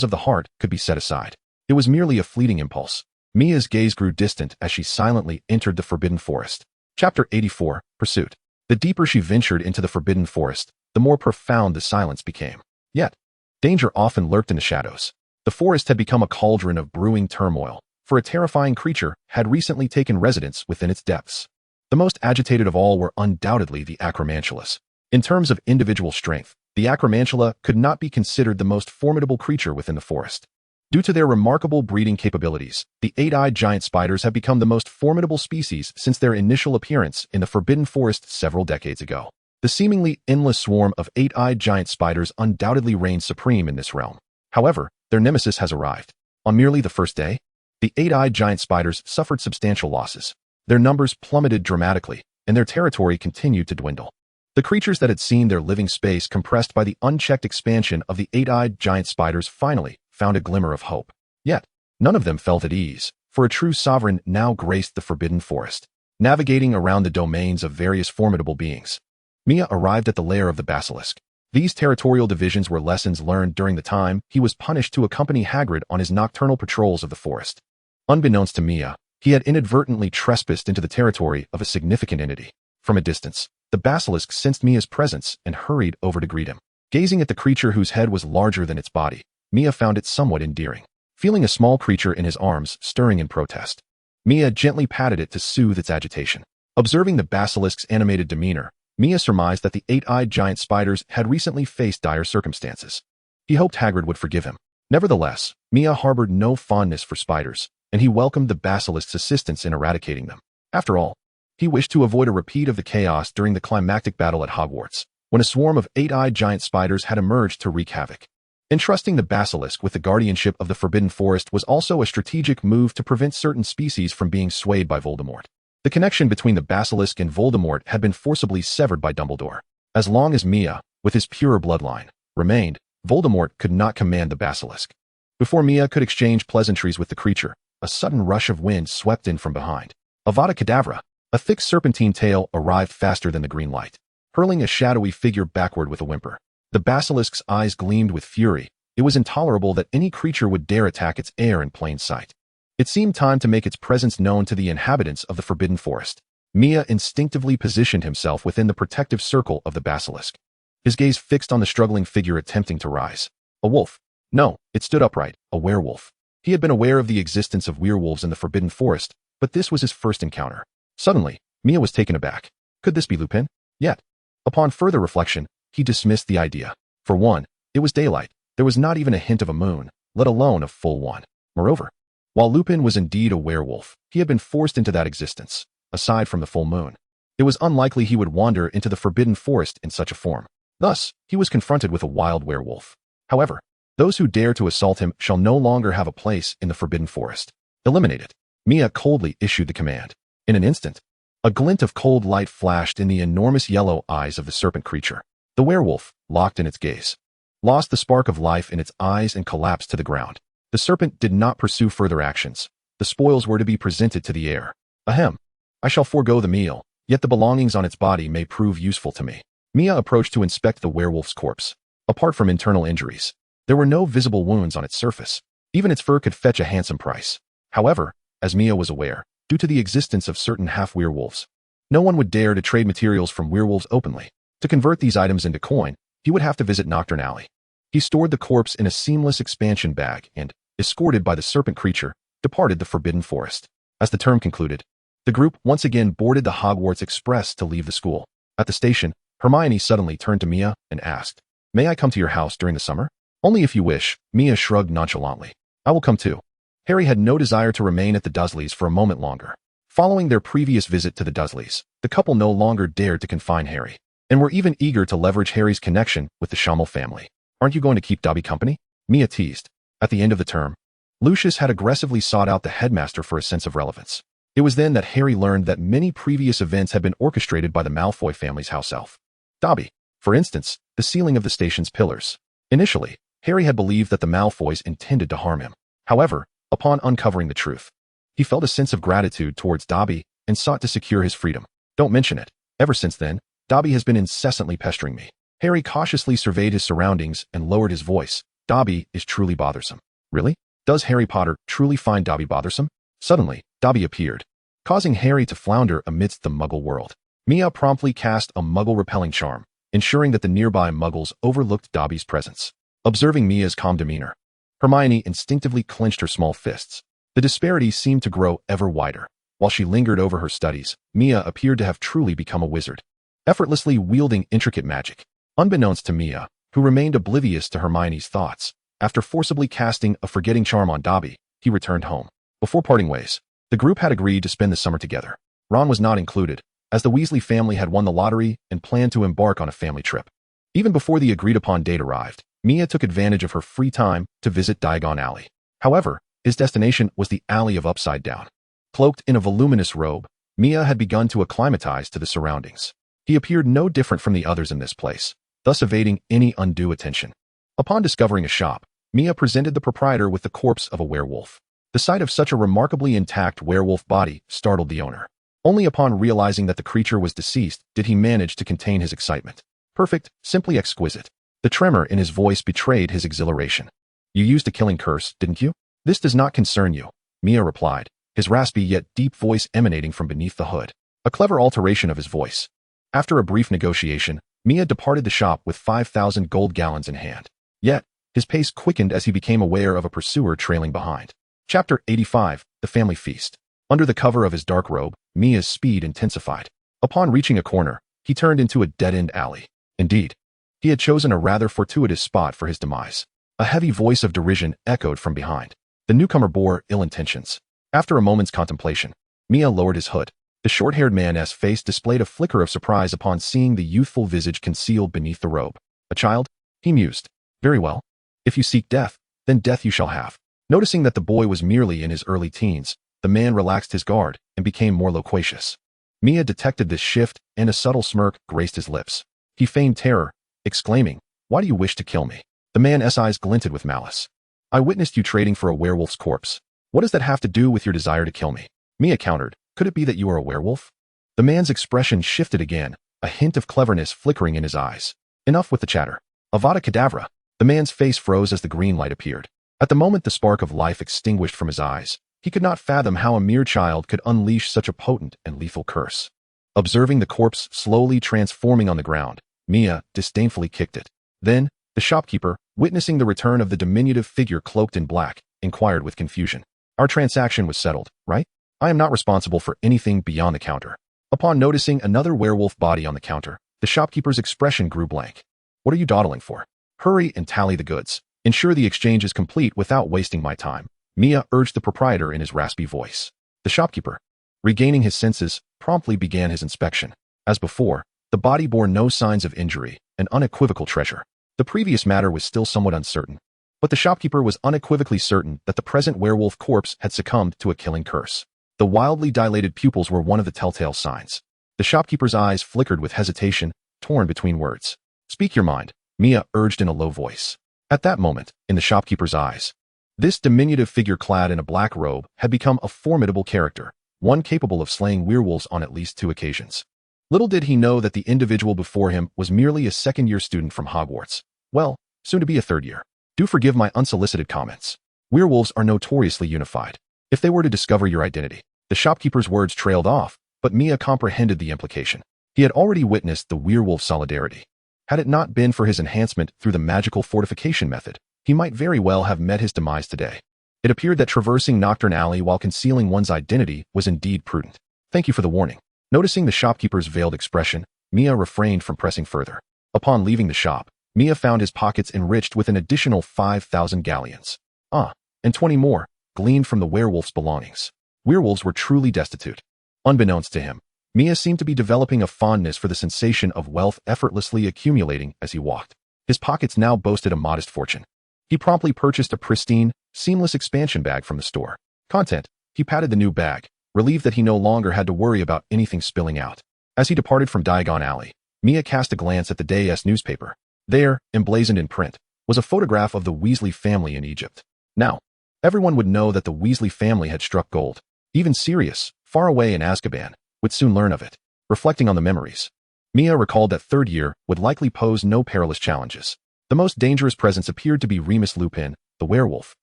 of the heart could be set aside. It was merely a fleeting impulse. Mia's gaze grew distant as she silently entered the Forbidden Forest. Chapter 84, Pursuit. The deeper she ventured into the Forbidden Forest, the more profound the silence became. Yet, danger often lurked in the shadows. The forest had become a cauldron of brewing turmoil, for a terrifying creature had recently taken residence within its depths. The most agitated of all were undoubtedly the Acromantulas. In terms of individual strength, the Acromantula could not be considered the most formidable creature within the forest. Due to their remarkable breeding capabilities, the eight-eyed giant spiders have become the most formidable species since their initial appearance in the Forbidden Forest several decades ago. The seemingly endless swarm of eight-eyed giant spiders undoubtedly reigns supreme in this realm. However, their nemesis has arrived. On merely the first day, the eight-eyed giant spiders suffered substantial losses. Their numbers plummeted dramatically, and their territory continued to dwindle. The creatures that had seen their living space compressed by the unchecked expansion of the eight-eyed giant spiders finally found a glimmer of hope. Yet, none of them felt at ease, for a true sovereign now graced the Forbidden Forest. navigating around the domains of various formidable beings. Mia arrived at the lair of the basilisk. These territorial divisions were lessons learned during the time he was punished to accompany Hagrid on his nocturnal patrols of the forest. Unbeknownst to Mia, he had inadvertently trespassed into the territory of a significant entity. From a distance, the basilisk sensed Mia's presence and hurried over to greet him. Gazing at the creature whose head was larger than its body, Mia found it somewhat endearing. Feeling a small creature in his arms stirring in protest, Mia gently patted it to soothe its agitation. Observing the basilisk's animated demeanor, Mia surmised that the eight-eyed giant spiders had recently faced dire circumstances. He hoped Hagrid would forgive him. Nevertheless, Mia harbored no fondness for spiders, and he welcomed the basilisk's assistance in eradicating them. After all, he wished to avoid a repeat of the chaos during the climactic battle at Hogwarts, when a swarm of eight-eyed giant spiders had emerged to wreak havoc. Entrusting the basilisk with the guardianship of the Forbidden Forest was also a strategic move to prevent certain species from being swayed by Voldemort. The connection between the basilisk and Voldemort had been forcibly severed by Dumbledore. As long as Mia, with his pure bloodline, remained, Voldemort could not command the basilisk. Before Mia could exchange pleasantries with the creature, a sudden rush of wind swept in from behind. Avada Kedavra! A thick serpentine tail arrived faster than the green light, hurling a shadowy figure backward with a whimper. The basilisk's eyes gleamed with fury. It was intolerable that any creature would dare attack its heir in plain sight. It seemed time to make its presence known to the inhabitants of the Forbidden Forest. Mia instinctively positioned himself within the protective circle of the basilisk. His gaze fixed on the struggling figure attempting to rise. A wolf. No, it stood upright, a werewolf. He had been aware of the existence of werewolves in the Forbidden Forest, but this was his first encounter. Suddenly, Mia was taken aback. Could this be Lupin? Yet, upon further reflection, he dismissed the idea. For one, it was daylight. There was not even a hint of a moon, let alone a full one. Moreover, while Lupin was indeed a werewolf, he had been forced into that existence. Aside from the full moon, it was unlikely he would wander into the Forbidden Forest in such a form. Thus, he was confronted with a wild werewolf. However, those who dare to assault him shall no longer have a place in the Forbidden Forest. Eliminate it. Mia coldly issued the command. In an instant, a glint of cold light flashed in the enormous yellow eyes of the serpent creature. The werewolf, locked in its gaze, lost the spark of life in its eyes and collapsed to the ground. The serpent did not pursue further actions. The spoils were to be presented to the heir. Ahem. I shall forego the meal, yet the belongings on its body may prove useful to me. Mia approached to inspect the werewolf's corpse. Apart from internal injuries, there were no visible wounds on its surface. Even its fur could fetch a handsome price. However, as Mia was aware, due to the existence of certain half-werewolves, no one would dare to trade materials from werewolves openly. To convert these items into coin, he would have to visit Nocturne Alley. He stored the corpse in a seamless expansion bag and, escorted by the serpent creature, departed the Forbidden Forest. As the term concluded, the group once again boarded the Hogwarts Express to leave the school. At the station, Hermione suddenly turned to Mia and asked, "May I come to your house during the summer?" "Only if you wish," Mia shrugged nonchalantly. "I will come too." Harry had no desire to remain at the Dursleys for a moment longer. Following their previous visit to the Dursleys, the couple no longer dared to confine Harry, and were even eager to leverage Harry's connection with the Schammel family. "Aren't you going to keep Dobby company?" Mia teased. At the end of the term, Lucius had aggressively sought out the headmaster for a sense of relevance. It was then that Harry learned that many previous events had been orchestrated by the Malfoy family's house elf. Dobby, for instance, the sealing of the station's pillars. Initially, Harry had believed that the Malfoys intended to harm him. However, upon uncovering the truth, he felt a sense of gratitude towards Dobby and sought to secure his freedom. "Don't mention it. Ever since then, Dobby has been incessantly pestering me." Harry cautiously surveyed his surroundings and lowered his voice. "Dobby is truly bothersome." "Really? Does Harry Potter truly find Dobby bothersome?" Suddenly, Dobby appeared, causing Harry to flounder amidst the Muggle world. Mia promptly cast a Muggle-repelling charm, ensuring that the nearby Muggles overlooked Dobby's presence. Observing Mia's calm demeanor, Hermione instinctively clenched her small fists. The disparity seemed to grow ever wider. While she lingered over her studies, Mia appeared to have truly become a wizard, effortlessly wielding intricate magic. Unbeknownst to Mia, who remained oblivious to Hermione's thoughts, after forcibly casting a forgetting charm on Dobby, he returned home. Before parting ways, the group had agreed to spend the summer together. Ron was not included, as the Weasley family had won the lottery and planned to embark on a family trip. Even before the agreed-upon date arrived, Mia took advantage of her free time to visit Diagon Alley. However, his destination was the Alley of Upside Down. Cloaked in a voluminous robe, Mia had begun to acclimatize to the surroundings. He appeared no different from the others in this place, thus evading any undue attention. Upon discovering a shop, Mia presented the proprietor with the corpse of a werewolf. The sight of such a remarkably intact werewolf body startled the owner. Only upon realizing that the creature was deceased did he manage to contain his excitement. Perfect, simply exquisite. The tremor in his voice betrayed his exhilaration. You used a killing curse, didn't you? This does not concern you, Mia replied, his raspy yet deep voice emanating from beneath the hood. A clever alteration of his voice. After a brief negotiation, Mia departed the shop with 5,000 gold gallons in hand. Yet, his pace quickened as he became aware of a pursuer trailing behind. Chapter 85, The Family Feast. Under the cover of his dark robe, Mia's speed intensified. Upon reaching a corner, he turned into a dead-end alley. Indeed, he had chosen a rather fortuitous spot for his demise. A heavy voice of derision echoed from behind. The newcomer bore ill intentions. After a moment's contemplation, Mia lowered his hood. The short-haired man's face displayed a flicker of surprise upon seeing the youthful visage concealed beneath the robe. A child? He mused. Very well. If you seek death, then death you shall have. Noticing that the boy was merely in his early teens, the man relaxed his guard and became more loquacious. Mia detected this shift, and a subtle smirk graced his lips. He feigned terror, exclaiming, "Why do you wish to kill me?" The man's eyes glinted with malice. "I witnessed you trading for a werewolf's corpse. What does that have to do with your desire to kill me?" Mia countered, "Could it be that you are a werewolf?" The man's expression shifted again, a hint of cleverness flickering in his eyes. Enough with the chatter. Avada Kedavra. The man's face froze as the green light appeared. At the moment the spark of life extinguished from his eyes, he could not fathom how a mere child could unleash such a potent and lethal curse. Observing the corpse slowly transforming on the ground, Mia disdainfully kicked it. Then, the shopkeeper, witnessing the return of the diminutive figure cloaked in black, inquired with confusion. "Our transaction was settled, right? I am not responsible for anything beyond the counter." Upon noticing another werewolf body on the counter, the shopkeeper's expression grew blank. "What are you dawdling for? Hurry and tally the goods. Ensure the exchange is complete without wasting my time," Mia urged the proprietor in his raspy voice. The shopkeeper, regaining his senses, promptly began his inspection. As before, the body bore no signs of injury, an unequivocal treasure. The previous matter was still somewhat uncertain, but the shopkeeper was unequivocally certain that the present werewolf corpse had succumbed to a killing curse. The wildly dilated pupils were one of the telltale signs. The shopkeeper's eyes flickered with hesitation, torn between words. "Speak your mind," Mia urged in a low voice. At that moment, in the shopkeeper's eyes, this diminutive figure clad in a black robe had become a formidable character, one capable of slaying werewolves on at least 2 occasions. Little did he know that the individual before him was merely a second-year student from Hogwarts. Well, soon to be a third year. Do forgive my unsolicited comments. Werewolves are notoriously unified. If they were to discover your identity. The shopkeeper's words trailed off, but Mia comprehended the implication. He had already witnessed the werewolf solidarity. Had it not been for his enhancement through the magical fortification method, he might very well have met his demise today. It appeared that traversing Nocturne Alley while concealing one's identity was indeed prudent. "Thank you for the warning." Noticing the shopkeeper's veiled expression, Mia refrained from pressing further. Upon leaving the shop, Mia found his pockets enriched with an additional 5,000 galleons. And 20 more, gleaned from the werewolf's belongings. Werewolves were truly destitute. Unbeknownst to him, Mia seemed to be developing a fondness for the sensation of wealth effortlessly accumulating as he walked. His pockets now boasted a modest fortune. He promptly purchased a pristine, seamless expansion bag from the store. Content, he patted the new bag, relieved that he no longer had to worry about anything spilling out. As he departed from Diagon Alley, Mia cast a glance at the day's newspaper. There, emblazoned in print, was a photograph of the Weasley family in Egypt. Now, everyone would know that the Weasley family had struck gold. Even Sirius, far away in Azkaban, would soon learn of it. Reflecting on the memories, Mia recalled that third year would likely pose no perilous challenges. The most dangerous presence appeared to be Remus Lupin, the werewolf,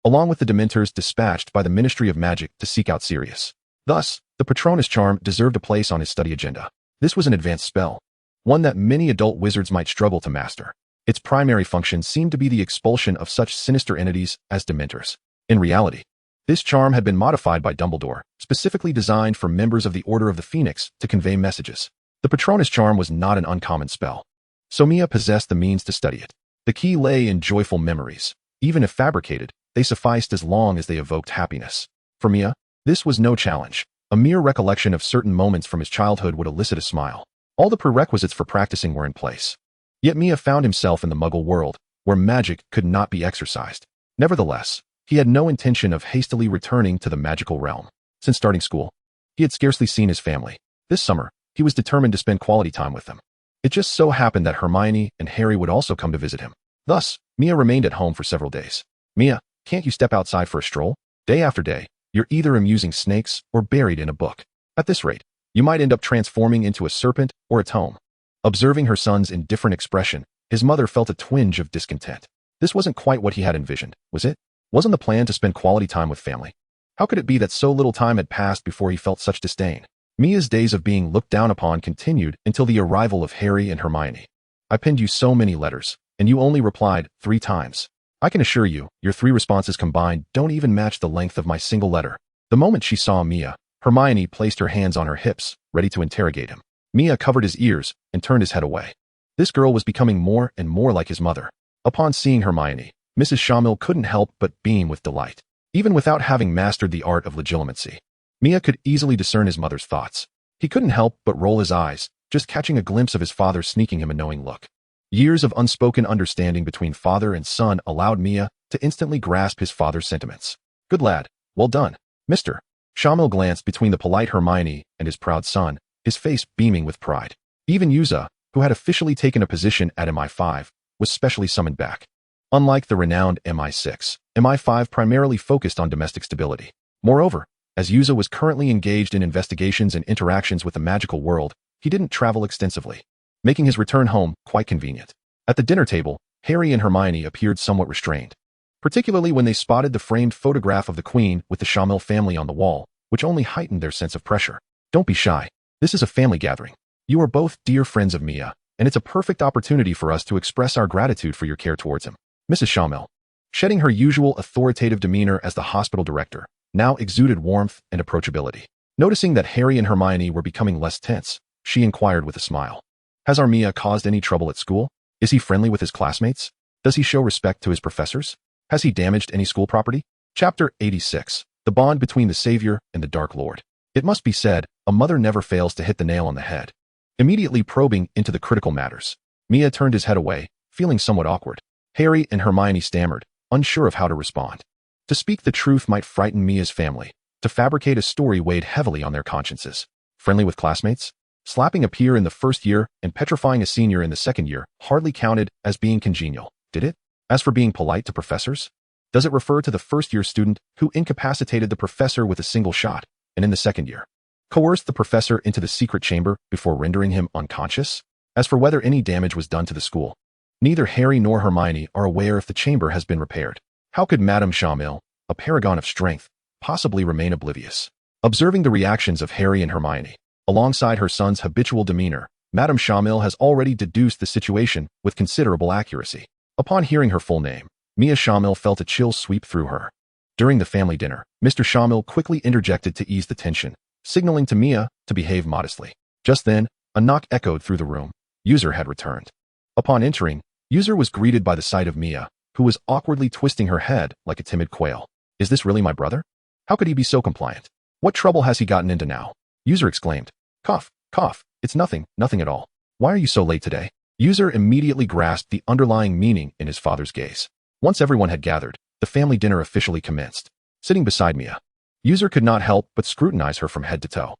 along with the Dementors dispatched by the Ministry of Magic to seek out Sirius. Thus, the Patronus charm deserved a place on his study agenda. This was an advanced spell, one that many adult wizards might struggle to master. Its primary function seemed to be the expulsion of such sinister entities as Dementors. In reality, this charm had been modified by Dumbledore, specifically designed for members of the Order of the Phoenix to convey messages. The Patronus charm was not an uncommon spell, so Mia possessed the means to study it. The key lay in joyful memories. Even if fabricated, they sufficed as long as they evoked happiness. For Mia, this was no challenge. A mere recollection of certain moments from his childhood would elicit a smile. All the prerequisites for practicing were in place. Yet Mia found himself in the Muggle world, where magic could not be exercised. Nevertheless, he had no intention of hastily returning to the magical realm. Since starting school, he had scarcely seen his family. This summer, he was determined to spend quality time with them. It just so happened that Hermione and Harry would also come to visit him. Thus, Mia remained at home for several days. "Mia, can't you step outside for a stroll? Day after day, you're either amusing snakes or buried in a book. At this rate, You might end up transforming into a serpent or a tome. Observing her son's indifferent expression, his mother felt a twinge of discontent. This wasn't quite what he had envisioned, was it? Wasn't the plan to spend quality time with family? How could it be that so little time had passed before he felt such disdain? Mia's days of being looked down upon continued until the arrival of Harry and Hermione. I penned you so many letters, and you only replied 3 times. I can assure you, your 3 responses combined don't even match the length of my single letter. The moment she saw Mia, Hermione placed her hands on her hips, ready to interrogate him. Mia covered his ears and turned his head away. This girl was becoming more and more like his mother. Upon seeing Hermione, Mrs. Shamil couldn't help but beam with delight. Even without having mastered the art of legilimency, Mia could easily discern his mother's thoughts. He couldn't help but roll his eyes, just catching a glimpse of his father sneaking him a knowing look. Years of unspoken understanding between father and son allowed Mia to instantly grasp his father's sentiments. Good lad, well done, Mr. Shamil glanced between the polite Hermione and his proud son, his face beaming with pride. Even Yuza, who had officially taken a position at MI5, was specially summoned back. Unlike the renowned MI6, MI5 primarily focused on domestic stability. Moreover, as Yuza was currently engaged in investigations and interactions with the magical world, he didn't travel extensively, making his return home quite convenient. At the dinner table, Harry and Hermione appeared somewhat restrained, particularly when they spotted the framed photograph of the Queen with the Shamil family on the wall, which only heightened their sense of pressure. Don't be shy. This is a family gathering. You are both dear friends of Mia, and it's a perfect opportunity for us to express our gratitude for your care towards him. Mrs. Shamil, shedding her usual authoritative demeanor as the hospital director, now exuded warmth and approachability. Noticing that Harry and Hermione were becoming less tense, she inquired with a smile. Has our Mia caused any trouble at school? Is he friendly with his classmates? Does he show respect to his professors? Has he damaged any school property? Chapter 86. The Bond Between the Savior and the Dark Lord. It must be said, a mother never fails to hit the nail on the head. Immediately probing into the critical matters, Mia turned his head away, feeling somewhat awkward. Harry and Hermione stammered, unsure of how to respond. To speak the truth might frighten Mia's family. To fabricate a story weighed heavily on their consciences. Friendly with classmates? Slapping a peer in the first year and petrifying a senior in the second year hardly counted as being congenial, did it? As for being polite to professors? Does it refer to the first-year student who incapacitated the professor with a single shot, and in the second year, coerced the professor into the secret chamber before rendering him unconscious? As for whether any damage was done to the school, neither Harry nor Hermione are aware if the chamber has been repaired. How could Madame Shamil, a paragon of strength, possibly remain oblivious? Observing the reactions of Harry and Hermione, alongside her son's habitual demeanor, Madame Shamil has already deduced the situation with considerable accuracy. Upon hearing her full name, Mia Shamil felt a chill sweep through her. During the family dinner, Mr. Shamil quickly interjected to ease the tension, signaling to Mia to behave modestly. Just then, a knock echoed through the room. User had returned. Upon entering, User was greeted by the sight of Mia, who was awkwardly twisting her head like a timid quail. Is this really my brother? How could he be so compliant? What trouble has he gotten into now? User exclaimed. Cough, cough, it's nothing, nothing at all. Why are you so late today? User immediately grasped the underlying meaning in his father's gaze. Once everyone had gathered, the family dinner officially commenced. Sitting beside Mia, User could not help but scrutinize her from head to toe.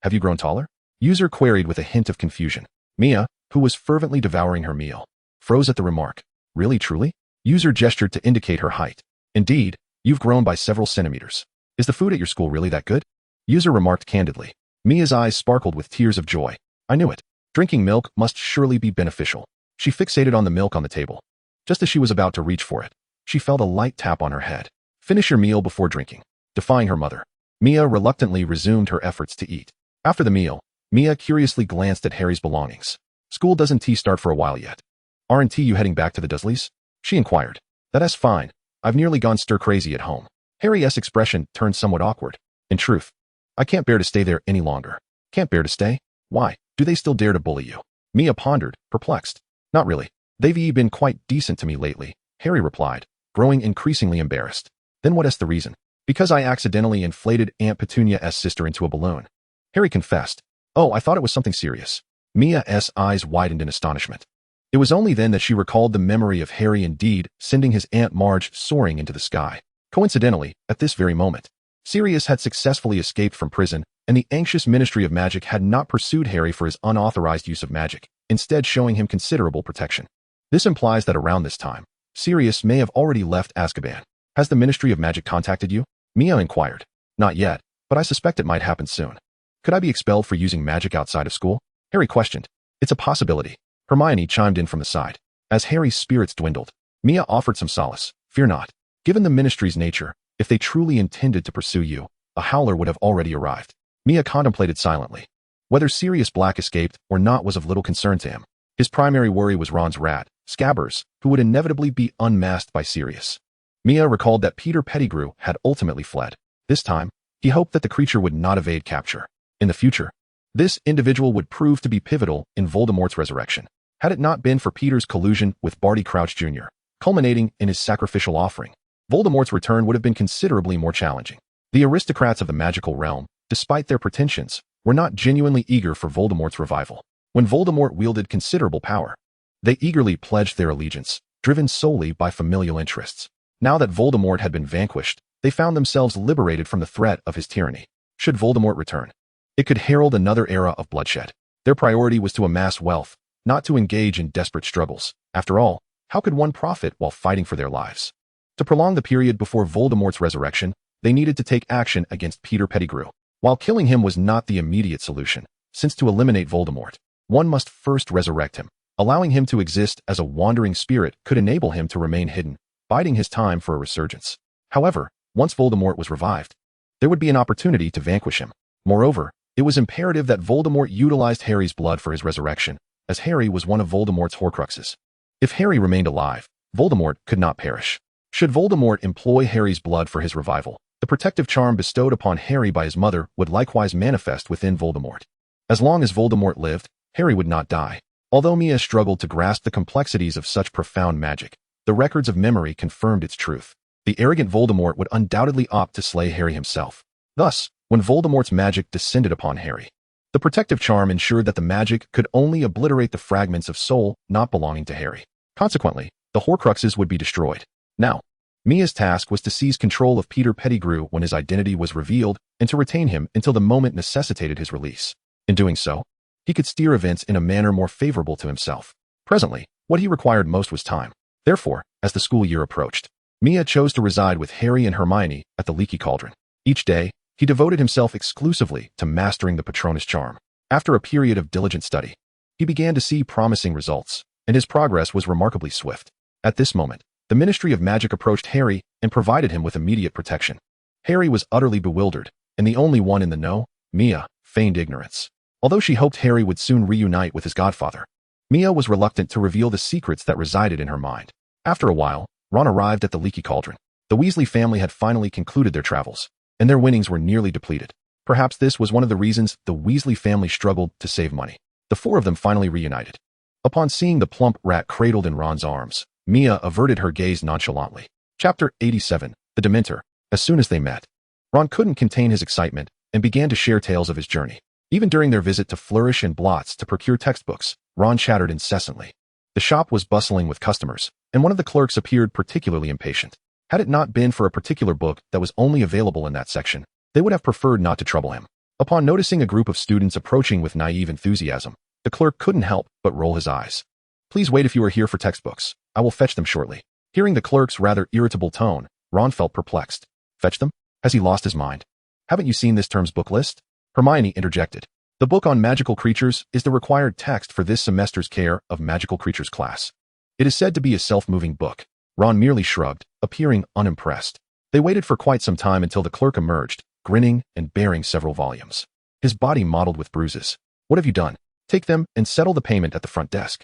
Have you grown taller? User queried with a hint of confusion. Mia, who was fervently devouring her meal, froze at the remark. Really, truly? User gestured to indicate her height. Indeed, you've grown by several centimeters. Is the food at your school really that good? User remarked candidly. Mia's eyes sparkled with tears of joy. I knew it. Drinking milk must surely be beneficial. She fixated on the milk on the table. Just as she was about to reach for it, she felt a light tap on her head. Finish your meal before drinking. Defying her mother, Mia reluctantly resumed her efforts to eat. After the meal, Mia curiously glanced at Harry's belongings. School doesn't start for a while yet. Aren't you heading back to the Dursleys? She inquired. That's fine. I've nearly gone stir-crazy at home. Harry's expression turned somewhat awkward. In truth, I can't bear to stay there any longer. Can't bear to stay? Why? Do they still dare to bully you? Mia pondered, perplexed. Not really. They've been quite decent to me lately, Harry replied, growing increasingly embarrassed. Then what is the reason? Because I accidentally inflated Aunt Petunia's sister into a balloon. Harry confessed. Oh, I thought it was something serious. Mia's eyes widened in astonishment. It was only then that she recalled the memory of Harry indeed sending his Aunt Marge soaring into the sky. Coincidentally, at this very moment, Sirius had successfully escaped from prison, and the anxious Ministry of Magic had not pursued Harry for his unauthorized use of magic, instead showing him considerable protection. This implies that around this time, Sirius may have already left Azkaban. Has the Ministry of Magic contacted you? Mia inquired. Not yet, but I suspect it might happen soon. Could I be expelled for using magic outside of school? Harry questioned. It's a possibility. Hermione chimed in from the side. As Harry's spirits dwindled, Mia offered some solace. Fear not. Given the ministry's nature, if they truly intended to pursue you, a howler would have already arrived. Mia contemplated silently. Whether Sirius Black escaped or not was of little concern to him. His primary worry was Ron's rat, Scabbers, who would inevitably be unmasked by Sirius. Mia recalled that Peter Pettigrew had ultimately fled. This time, he hoped that the creature would not evade capture. In the future, this individual would prove to be pivotal in Voldemort's resurrection. Had it not been for Peter's collusion with Barty Crouch Jr., culminating in his sacrificial offering, Voldemort's return would have been considerably more challenging. The aristocrats of the magical realm, despite their pretensions, were not genuinely eager for Voldemort's revival. When Voldemort wielded considerable power, they eagerly pledged their allegiance, driven solely by familial interests. Now that Voldemort had been vanquished, they found themselves liberated from the threat of his tyranny. Should Voldemort return, it could herald another era of bloodshed. Their priority was to amass wealth, not to engage in desperate struggles. After all, how could one profit while fighting for their lives? To prolong the period before Voldemort's resurrection, they needed to take action against Peter Pettigrew. While killing him was not the immediate solution, since to eliminate Voldemort, one must first resurrect him. Allowing him to exist as a wandering spirit could enable him to remain hidden, biding his time for a resurgence. However, once Voldemort was revived, there would be an opportunity to vanquish him. Moreover, it was imperative that Voldemort utilized Harry's blood for his resurrection, as Harry was one of Voldemort's Horcruxes. If Harry remained alive, Voldemort could not perish. Should Voldemort employ Harry's blood for his revival, the protective charm bestowed upon Harry by his mother would likewise manifest within Voldemort. As long as Voldemort lived, Harry would not die. Although Mia struggled to grasp the complexities of such profound magic, the records of memory confirmed its truth. The arrogant Voldemort would undoubtedly opt to slay Harry himself. Thus, when Voldemort's magic descended upon Harry, the protective charm ensured that the magic could only obliterate the fragments of soul not belonging to Harry. Consequently, the Horcruxes would be destroyed. Now, Mia's task was to seize control of Peter Pettigrew when his identity was revealed and to retain him until the moment necessitated his release. In doing so, he could steer events in a manner more favorable to himself. Presently, what he required most was time. Therefore, as the school year approached, Mia chose to reside with Harry and Hermione at the Leaky Cauldron. Each day, he devoted himself exclusively to mastering the Patronus charm. After a period of diligent study, he began to see promising results, and his progress was remarkably swift. At this moment, the Ministry of Magic approached Harry and provided him with immediate protection. Harry was utterly bewildered, and the only one in the know, Mia, feigned ignorance. Although she hoped Harry would soon reunite with his godfather, Mia was reluctant to reveal the secrets that resided in her mind. After a while, Ron arrived at the Leaky Cauldron. The Weasley family had finally concluded their travels, and their winnings were nearly depleted. Perhaps this was one of the reasons the Weasley family struggled to save money. The four of them finally reunited. Upon seeing the plump rat cradled in Ron's arms, Mia averted her gaze nonchalantly. Chapter 87, The Dementor. As soon as they met, Ron couldn't contain his excitement and began to share tales of his journey. Even during their visit to Flourish and Blots to procure textbooks, Ron chattered incessantly. The shop was bustling with customers, and one of the clerks appeared particularly impatient. Had it not been for a particular book that was only available in that section, they would have preferred not to trouble him. Upon noticing a group of students approaching with naive enthusiasm, the clerk couldn't help but roll his eyes. Please wait if you are here for textbooks. I will fetch them shortly. Hearing the clerk's rather irritable tone, Ron felt perplexed. Fetch them? Has he lost his mind? Haven't you seen this term's book list? Hermione interjected. The book on magical creatures is the required text for this semester's Care of Magical Creatures class. It is said to be a self-moving book. Ron merely shrugged, appearing unimpressed. They waited for quite some time until the clerk emerged, grinning and bearing several volumes. His body mottled with bruises. What have you done? Take them and settle the payment at the front desk.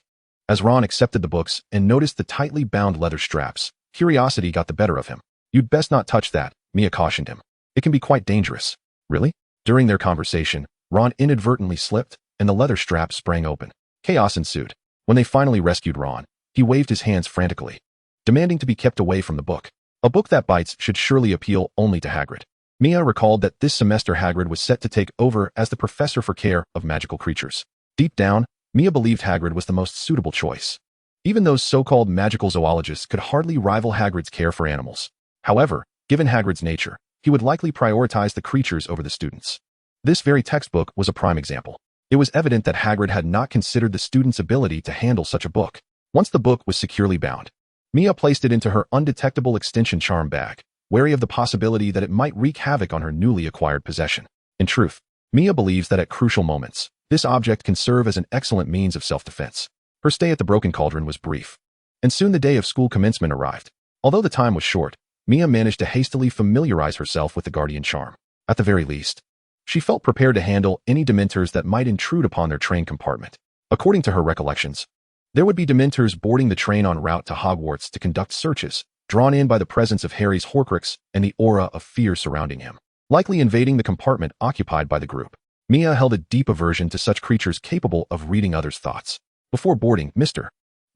As Ron accepted the books and noticed the tightly bound leather straps, curiosity got the better of him. You'd best not touch that, Mia cautioned him. It can be quite dangerous. Really? During their conversation, Ron inadvertently slipped, and the leather strap sprang open. Chaos ensued. When they finally rescued Ron, he waved his hands frantically, demanding to be kept away from the book. A book that bites should surely appeal only to Hagrid. Mia recalled that this semester Hagrid was set to take over as the professor for Care of Magical Creatures. Deep down, Mia believed Hagrid was the most suitable choice. Even those so-called magical zoologists could hardly rival Hagrid's care for animals. However, given Hagrid's nature, he would likely prioritize the creatures over the students. This very textbook was a prime example. It was evident that Hagrid had not considered the student's ability to handle such a book. Once the book was securely bound, Mia placed it into her undetectable extension charm bag, wary of the possibility that it might wreak havoc on her newly acquired possession. In truth, Mia believes that at crucial moments, this object can serve as an excellent means of self-defense. Her stay at the Broken Cauldron was brief, and soon the day of school commencement arrived. Although the time was short, Mia managed to hastily familiarize herself with the guardian charm. At the very least, she felt prepared to handle any Dementors that might intrude upon their train compartment. According to her recollections, there would be Dementors boarding the train en route to Hogwarts to conduct searches, drawn in by the presence of Harry's Horcrux and the aura of fear surrounding him, likely invading the compartment occupied by the group. Mia held a deep aversion to such creatures capable of reading others' thoughts. Before boarding, Mr.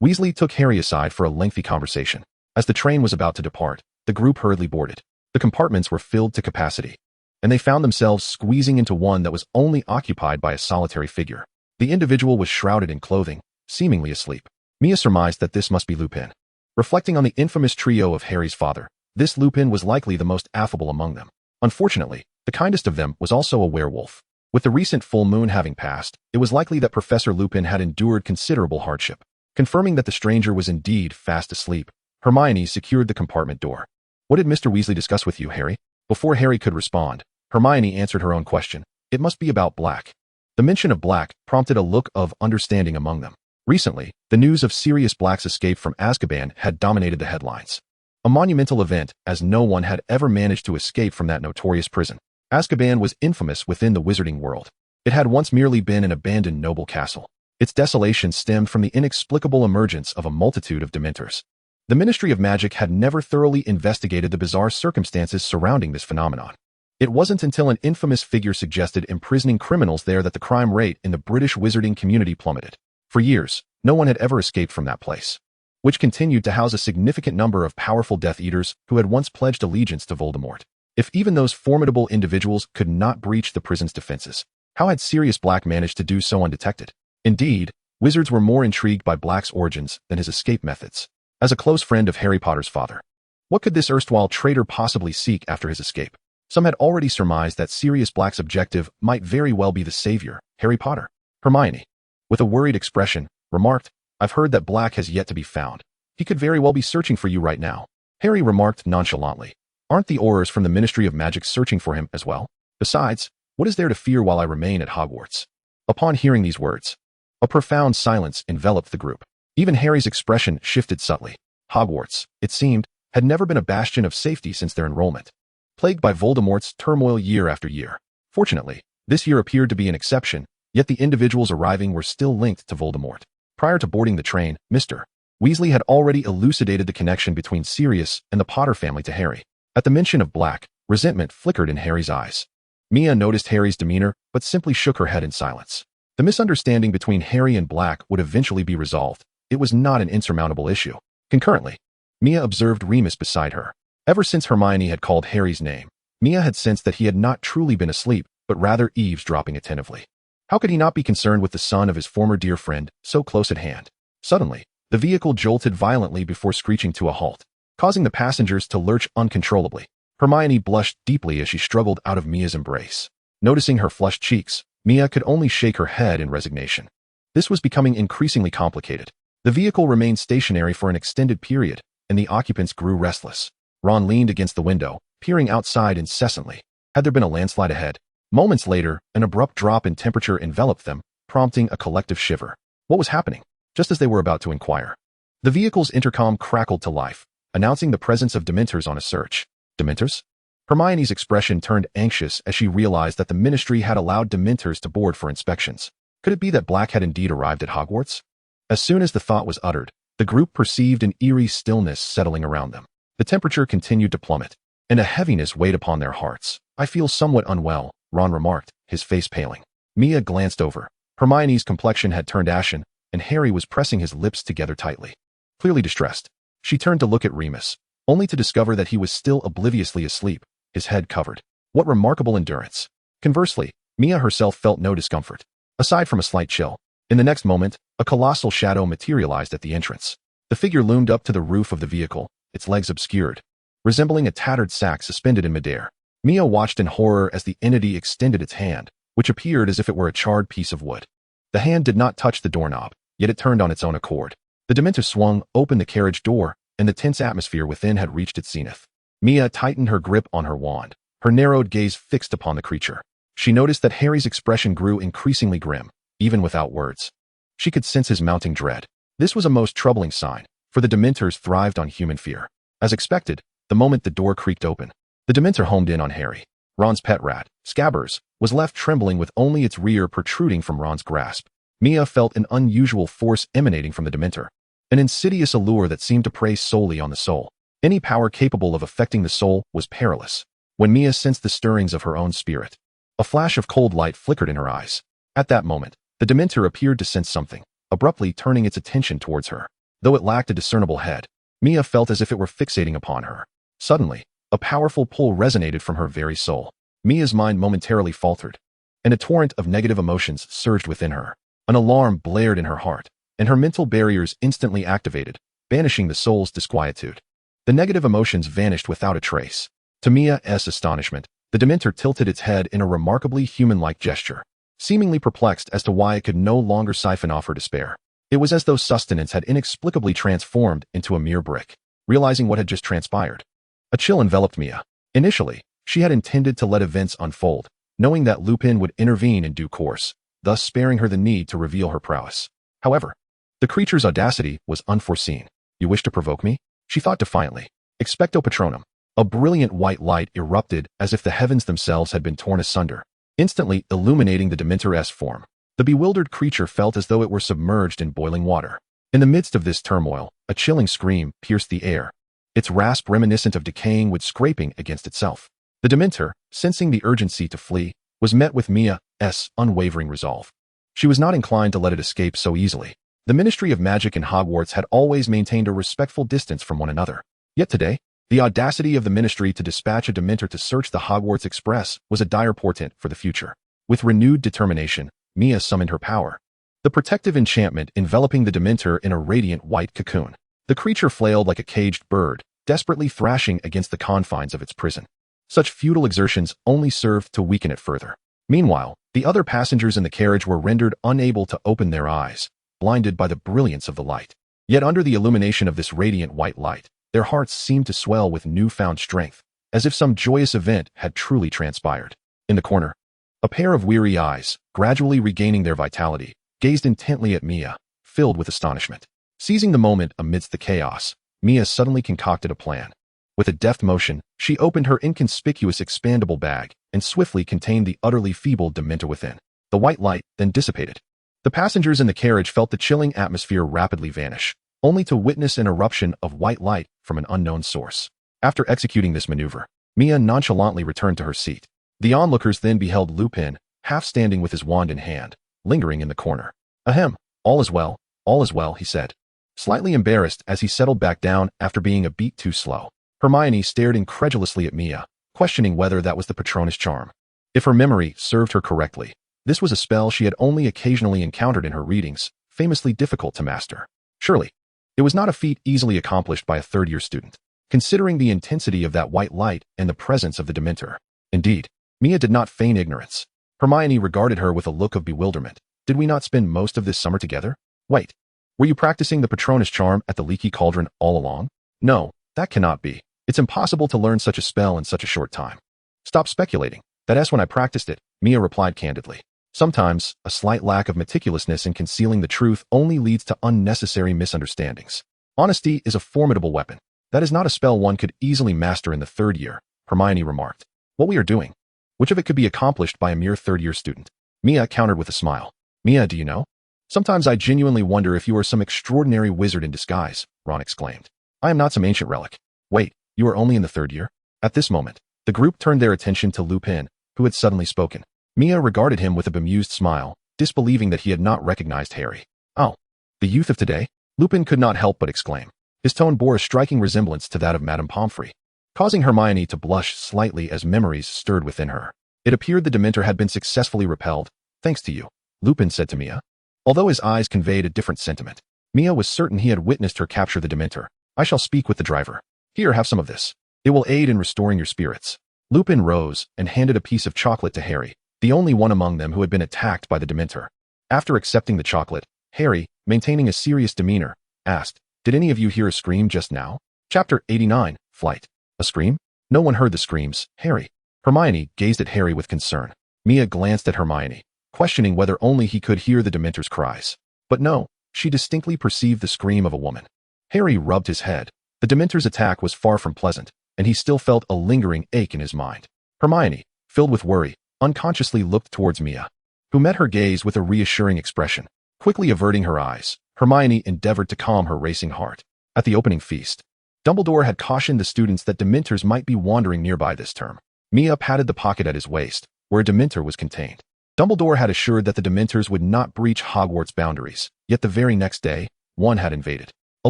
Weasley took Harry aside for a lengthy conversation. As the train was about to depart, the group hurriedly boarded. The compartments were filled to capacity, and they found themselves squeezing into one that was only occupied by a solitary figure. The individual was shrouded in clothing, seemingly asleep. Mia surmised that this must be Lupin. Reflecting on the infamous trio of Harry's father, this Lupin was likely the most affable among them. Unfortunately, the kindest of them was also a werewolf. With the recent full moon having passed, it was likely that Professor Lupin had endured considerable hardship. Confirming that the stranger was indeed fast asleep, Hermione secured the compartment door. "What did Mr. Weasley discuss with you, Harry?" Before Harry could respond, Hermione answered her own question. It must be about Black. The mention of Black prompted a look of understanding among them. Recently, the news of Sirius Black's escape from Azkaban had dominated the headlines. A monumental event, as no one had ever managed to escape from that notorious prison. Azkaban was infamous within the Wizarding World. It had once merely been an abandoned noble castle. Its desolation stemmed from the inexplicable emergence of a multitude of Dementors. The Ministry of Magic had never thoroughly investigated the bizarre circumstances surrounding this phenomenon. It wasn't until an infamous figure suggested imprisoning criminals there that the crime rate in the British wizarding community plummeted. For years, no one had ever escaped from that place, which continued to house a significant number of powerful Death Eaters who had once pledged allegiance to Voldemort. If even those formidable individuals could not breach the prison's defenses, how had Sirius Black managed to do so undetected? Indeed, wizards were more intrigued by Black's origins than his escape methods. As a close friend of Harry Potter's father, what could this erstwhile traitor possibly seek after his escape? Some had already surmised that Sirius Black's objective might very well be the savior, Harry Potter. Hermione, with a worried expression, remarked, "I've heard that Black has yet to be found. He could very well be searching for you right now." Harry remarked nonchalantly, "Aren't the Aurors from the Ministry of Magic searching for him as well? Besides, what is there to fear while I remain at Hogwarts?" Upon hearing these words, a profound silence enveloped the group. Even Harry's expression shifted subtly. Hogwarts, it seemed, had never been a bastion of safety since their enrollment, plagued by Voldemort's turmoil year after year. Fortunately, this year appeared to be an exception, yet the individuals arriving were still linked to Voldemort. Prior to boarding the train, Mr. Weasley had already elucidated the connection between Sirius and the Potter family to Harry. At the mention of Black, resentment flickered in Harry's eyes. Mia noticed Harry's demeanor, but simply shook her head in silence. The misunderstanding between Harry and Black would eventually be resolved. It was not an insurmountable issue. Concurrently, Mia observed Remus beside her. Ever since Hermione had called Harry's name, Mia had sensed that he had not truly been asleep, but rather eavesdropping attentively. How could he not be concerned with the son of his former dear friend, so close at hand? Suddenly, the vehicle jolted violently before screeching to a halt, causing the passengers to lurch uncontrollably. Hermione blushed deeply as she struggled out of Mia's embrace. Noticing her flushed cheeks, Mia could only shake her head in resignation. This was becoming increasingly complicated. The vehicle remained stationary for an extended period, and the occupants grew restless. Ron leaned against the window, peering outside incessantly. Had there been a landslide ahead? Moments later, an abrupt drop in temperature enveloped them, prompting a collective shiver. What was happening? Just as they were about to inquire, the vehicle's intercom crackled to life, announcing the presence of Dementors on a search. Dementors? Hermione's expression turned anxious as she realized that the Ministry had allowed Dementors to board for inspections. Could it be that Black had indeed arrived at Hogwarts? As soon as the thought was uttered, the group perceived an eerie stillness settling around them. The temperature continued to plummet, and a heaviness weighed upon their hearts. "I feel somewhat unwell," Ron remarked, his face paling. Mia glanced over. Hermione's complexion had turned ashen, and Harry was pressing his lips together tightly. Clearly distressed, she turned to look at Remus, only to discover that he was still obliviously asleep, his head covered. What remarkable endurance! Conversely, Mia herself felt no discomfort, aside from a slight chill. In the next moment, a colossal shadow materialized at the entrance. The figure loomed up to the roof of the vehicle, its legs obscured, resembling a tattered sack suspended in midair. Mia watched in horror as the entity extended its hand, which appeared as if it were a charred piece of wood. The hand did not touch the doorknob, yet it turned on its own accord. The Dementor swung open the carriage door, and the tense atmosphere within had reached its zenith. Mia tightened her grip on her wand, her narrowed gaze fixed upon the creature. She noticed that Harry's expression grew increasingly grim, even without words. She could sense his mounting dread. This was a most troubling sign, for the Dementors thrived on human fear. As expected, the moment the door creaked open, the Dementor homed in on Harry. Ron's pet rat, Scabbers, was left trembling with only its rear protruding from Ron's grasp. Mia felt an unusual force emanating from the Dementor, an insidious allure that seemed to prey solely on the soul. Any power capable of affecting the soul was perilous. When Mia sensed the stirrings of her own spirit, a flash of cold light flickered in her eyes. At that moment, the Dementor appeared to sense something, abruptly turning its attention towards her. Though it lacked a discernible head, Mia felt as if it were fixating upon her. Suddenly, a powerful pull resonated from her very soul. Mia's mind momentarily faltered, and a torrent of negative emotions surged within her. An alarm blared in her heart, and her mental barriers instantly activated, banishing the soul's disquietude. The negative emotions vanished without a trace. To Mia's astonishment, the Dementor tilted its head in a remarkably human-like gesture, seemingly perplexed as to why it could no longer siphon off her despair. It was as though sustenance had inexplicably transformed into a mere brick. Realizing what had just transpired, a chill enveloped Mia. Initially, she had intended to let events unfold, knowing that Lupin would intervene in due course, thus sparing her the need to reveal her prowess. However, the creature's audacity was unforeseen. You wish to provoke me? She thought defiantly. Expecto Patronum. A brilliant white light erupted as if the heavens themselves had been torn asunder, instantly illuminating the Dementor-esque form. The bewildered creature felt as though it were submerged in boiling water. In the midst of this turmoil, a chilling scream pierced the air, its rasp reminiscent of decaying wood scraping against itself. The Dementor, sensing the urgency to flee, was met with Mia's unwavering resolve. She was not inclined to let it escape so easily. The Ministry of Magic and Hogwarts had always maintained a respectful distance from one another. Yet today, the audacity of the Ministry to dispatch a Dementor to search the Hogwarts Express was a dire portent for the future. With renewed determination, Mia summoned her power, the protective enchantment enveloping the Dementor in a radiant white cocoon. The creature flailed like a caged bird, desperately thrashing against the confines of its prison. Such futile exertions only served to weaken it further. Meanwhile, the other passengers in the carriage were rendered unable to open their eyes, blinded by the brilliance of the light. Yet under the illumination of this radiant white light, their hearts seemed to swell with newfound strength, as if some joyous event had truly transpired. In the corner, a pair of weary eyes, gradually regaining their vitality, gazed intently at Mia, filled with astonishment. Seizing the moment amidst the chaos, Mia suddenly concocted a plan. With a deft motion, she opened her inconspicuous expandable bag and swiftly contained the utterly feeble Dementor within. The white light then dissipated. The passengers in the carriage felt the chilling atmosphere rapidly vanish, only to witness an eruption of white light from an unknown source. After executing this maneuver, Mia nonchalantly returned to her seat. The onlookers then beheld Lupin, half standing with his wand in hand, lingering in the corner. Ahem, all is well, he said, slightly embarrassed as he settled back down after being a beat too slow. Hermione stared incredulously at Mia, questioning whether that was the Patronus charm. If her memory served her correctly, this was a spell she had only occasionally encountered in her readings, famously difficult to master. Surely, it was not a feat easily accomplished by a third-year student, considering the intensity of that white light and the presence of the Dementor. Indeed, Mia did not feign ignorance. Hermione regarded her with a look of bewilderment. Did we not spend most of this summer together? Wait, were you practicing the Patronus charm at the Leaky Cauldron all along? No, that cannot be. It's impossible to learn such a spell in such a short time. Stop speculating. That's when I practiced it, Mia replied candidly. Sometimes, a slight lack of meticulousness in concealing the truth only leads to unnecessary misunderstandings. Honesty is a formidable weapon. That is not a spell one could easily master in the third year, Hermione remarked. What we are doing, which of it could be accomplished by a mere third-year student? Mia countered with a smile. Mia, do you know? Sometimes I genuinely wonder if you are some extraordinary wizard in disguise, Ron exclaimed. I am not some ancient relic. Wait, you are only in the third year? At this moment, the group turned their attention to Lupin, who had suddenly spoken. Mia regarded him with a bemused smile, disbelieving that he had not recognized Harry. Oh, the youth of today? Lupin could not help but exclaim. His tone bore a striking resemblance to that of Madame Pomfrey, causing Hermione to blush slightly as memories stirred within her. It appeared the Dementor had been successfully repelled, thanks to you, Lupin said to Mia. Although his eyes conveyed a different sentiment, Mia was certain he had witnessed her capture the Dementor. I shall speak with the driver. Here, have some of this. It will aid in restoring your spirits. Lupin rose and handed a piece of chocolate to Harry, the only one among them who had been attacked by the Dementor. After accepting the chocolate, Harry, maintaining a serious demeanor, asked, Did any of you hear a scream just now? Chapter 89, Flight. A scream? No one heard the screams, Harry. Hermione gazed at Harry with concern. Mia glanced at Hermione, questioning whether only he could hear the Dementor's cries. But no, she distinctly perceived the scream of a woman. Harry rubbed his head. The Dementor's attack was far from pleasant, and he still felt a lingering ache in his mind. Hermione, filled with worry, unconsciously looked towards Mia, who met her gaze with a reassuring expression. Quickly averting her eyes, Hermione endeavored to calm her racing heart. At the opening feast, Dumbledore had cautioned the students that Dementors might be wandering nearby this term. Mia patted the pocket at his waist, where a Dementor was contained. Dumbledore had assured that the Dementors would not breach Hogwarts boundaries, yet the very next day, one had invaded. A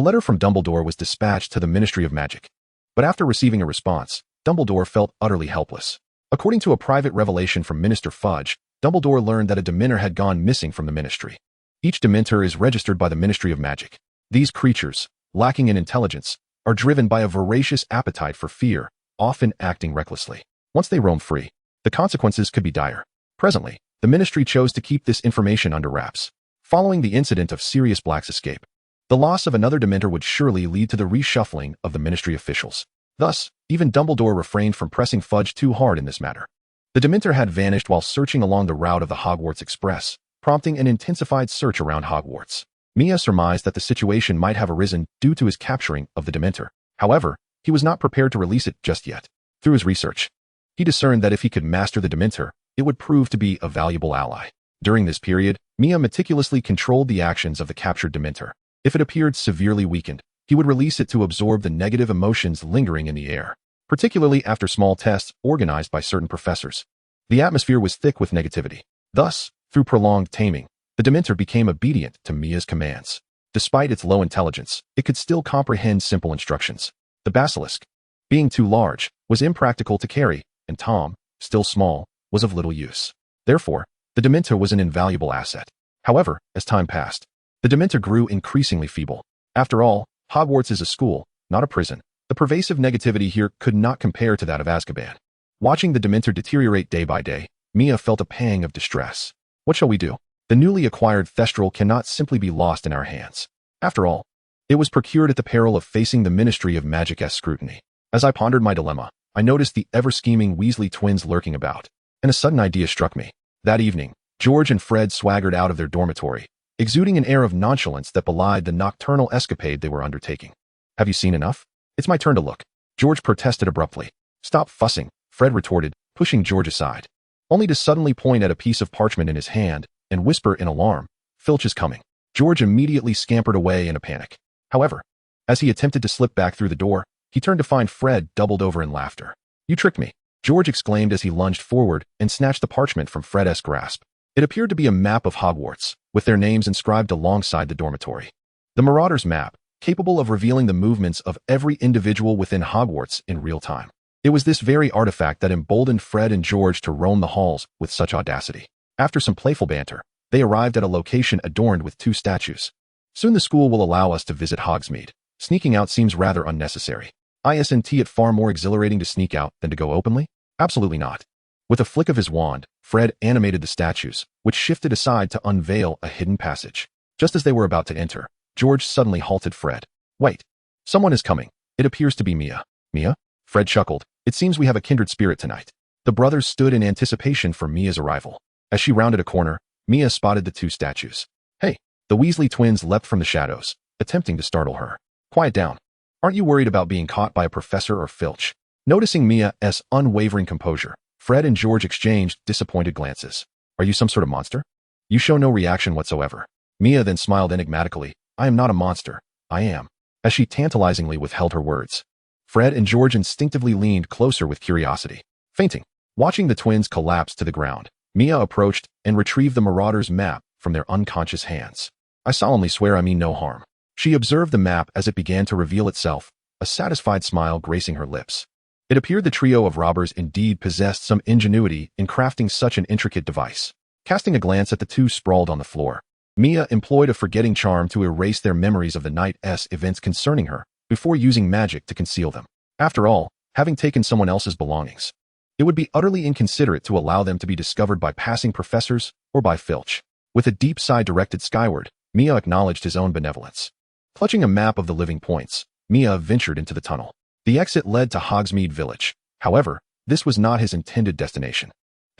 letter from Dumbledore was dispatched to the Ministry of Magic. But after receiving a response, Dumbledore felt utterly helpless. According to a private revelation from Minister Fudge, Dumbledore learned that a Dementor had gone missing from the Ministry. Each Dementor is registered by the Ministry of Magic. These creatures, lacking in intelligence, are driven by a voracious appetite for fear, often acting recklessly. Once they roam free, the consequences could be dire. Presently, the Ministry chose to keep this information under wraps. Following the incident of Sirius Black's escape, the loss of another Dementor would surely lead to the reshuffling of the Ministry officials. Thus, even Dumbledore refrained from pressing Fudge too hard in this matter. The Dementor had vanished while searching along the route of the Hogwarts Express, prompting an intensified search around Hogwarts. Mia surmised that the situation might have arisen due to his capturing of the Dementor. However, he was not prepared to release it just yet. Through his research, he discerned that if he could master the Dementor, it would prove to be a valuable ally. During this period, Mia meticulously controlled the actions of the captured Dementor. If it appeared severely weakened, he would release it to absorb the negative emotions lingering in the air, particularly after small tests organized by certain professors. The atmosphere was thick with negativity. Thus, through prolonged taming, the Dementor became obedient to Mia's commands. Despite its low intelligence, it could still comprehend simple instructions. The basilisk, being too large, was impractical to carry, and Tom, still small, was of little use. Therefore, the Dementor was an invaluable asset. However, as time passed, the Dementor grew increasingly feeble. After all, Hogwarts is a school, not a prison. The pervasive negativity here could not compare to that of Azkaban. Watching the Dementor deteriorate day by day, Mia felt a pang of distress. What shall we do? The newly acquired Thestral cannot simply be lost in our hands. After all, it was procured at the peril of facing the Ministry of Magic's scrutiny. As I pondered my dilemma, I noticed the ever-scheming Weasley twins lurking about, and a sudden idea struck me. That evening, George and Fred swaggered out of their dormitory, exuding an air of nonchalance that belied the nocturnal escapade they were undertaking. Have you seen enough? It's my turn to look, George protested abruptly. Stop fussing, Fred retorted, pushing George aside, only to suddenly point at a piece of parchment in his hand and whisper in alarm, Filch is coming. George immediately scampered away in a panic. However, as he attempted to slip back through the door, he turned to find Fred doubled over in laughter. You tricked me, George exclaimed as he lunged forward and snatched the parchment from Fred's grasp. It appeared to be a map of Hogwarts, with their names inscribed alongside the dormitory. The Marauder's map, capable of revealing the movements of every individual within Hogwarts in real time. It was this very artifact that emboldened Fred and George to roam the halls with such audacity. After some playful banter, they arrived at a location adorned with 2 statues. Soon the school will allow us to visit Hogsmeade. Sneaking out seems rather unnecessary. Isn't it far more exhilarating to sneak out than to go openly? Absolutely not. With a flick of his wand, Fred animated the statues, which shifted aside to unveil a hidden passage. Just as they were about to enter, George suddenly halted Fred. Wait. Someone is coming. It appears to be Mia. Mia? Fred chuckled. It seems we have a kindred spirit tonight. The brothers stood in anticipation for Mia's arrival. As she rounded a corner, Mia spotted the 2 statues. Hey! The Weasley twins leapt from the shadows, attempting to startle her. Quiet down. Aren't you worried about being caught by a professor or Filch? Noticing Mia's unwavering composure, Fred and George exchanged disappointed glances. Are you some sort of monster? You show no reaction whatsoever. Mia then smiled enigmatically. I am not a monster. I am. As she tantalizingly withheld her words, Fred and George instinctively leaned closer with curiosity. Fainting. Watching the twins collapse to the ground, Mia approached and retrieved the Marauder's map from their unconscious hands. I solemnly swear I mean no harm. She observed the map as it began to reveal itself, a satisfied smile gracing her lips. It appeared the trio of robbers indeed possessed some ingenuity in crafting such an intricate device. Casting a glance at the 2 sprawled on the floor, Mia employed a forgetting charm to erase their memories of the night's events concerning her, before using magic to conceal them. After all, having taken someone else's belongings, it would be utterly inconsiderate to allow them to be discovered by passing professors or by Filch. With a deep sigh directed skyward, Mia acknowledged his own benevolence. Clutching a map of the living points, Mia ventured into the tunnel. The exit led to Hogsmeade Village. However, this was not his intended destination.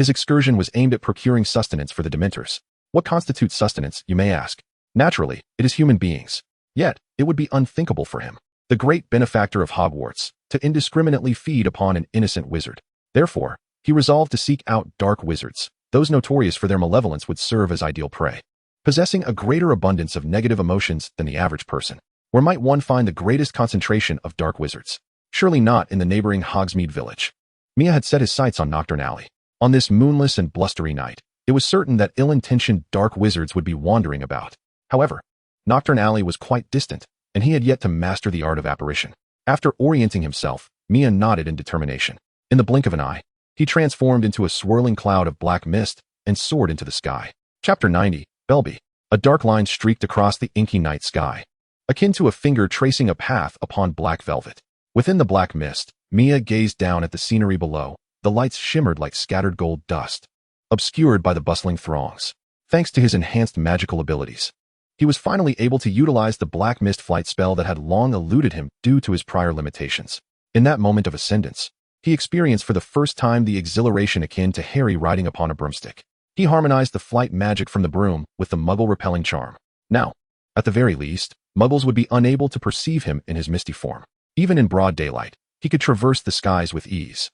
His excursion was aimed at procuring sustenance for the Dementors. What constitutes sustenance, you may ask? Naturally, it is human beings. Yet, it would be unthinkable for him, the great benefactor of Hogwarts, to indiscriminately feed upon an innocent wizard. Therefore, he resolved to seek out dark wizards. Those notorious for their malevolence would serve as ideal prey. Possessing a greater abundance of negative emotions than the average person, where might one find the greatest concentration of dark wizards? Surely not in the neighboring Hogsmeade village. Mia had set his sights on Knockturn Alley. On this moonless and blustery night, it was certain that ill-intentioned dark wizards would be wandering about. However, Knockturn Alley was quite distant, and he had yet to master the art of apparition. After orienting himself, Mia nodded in determination. In the blink of an eye, he transformed into a swirling cloud of black mist and soared into the sky. Chapter 90, Belby. A dark line streaked across the inky night sky, akin to a finger tracing a path upon black velvet. Within the black mist, Mia gazed down at the scenery below. The lights shimmered like scattered gold dust, obscured by the bustling throngs. Thanks to his enhanced magical abilities, he was finally able to utilize the black mist flight spell that had long eluded him due to his prior limitations. In that moment of ascendance, he experienced for the first time the exhilaration akin to Harry riding upon a broomstick. He harmonized the flight magic from the broom with the muggle-repelling charm. Now, at the very least, muggles would be unable to perceive him in his misty form. Even in broad daylight, he could traverse the skies with ease.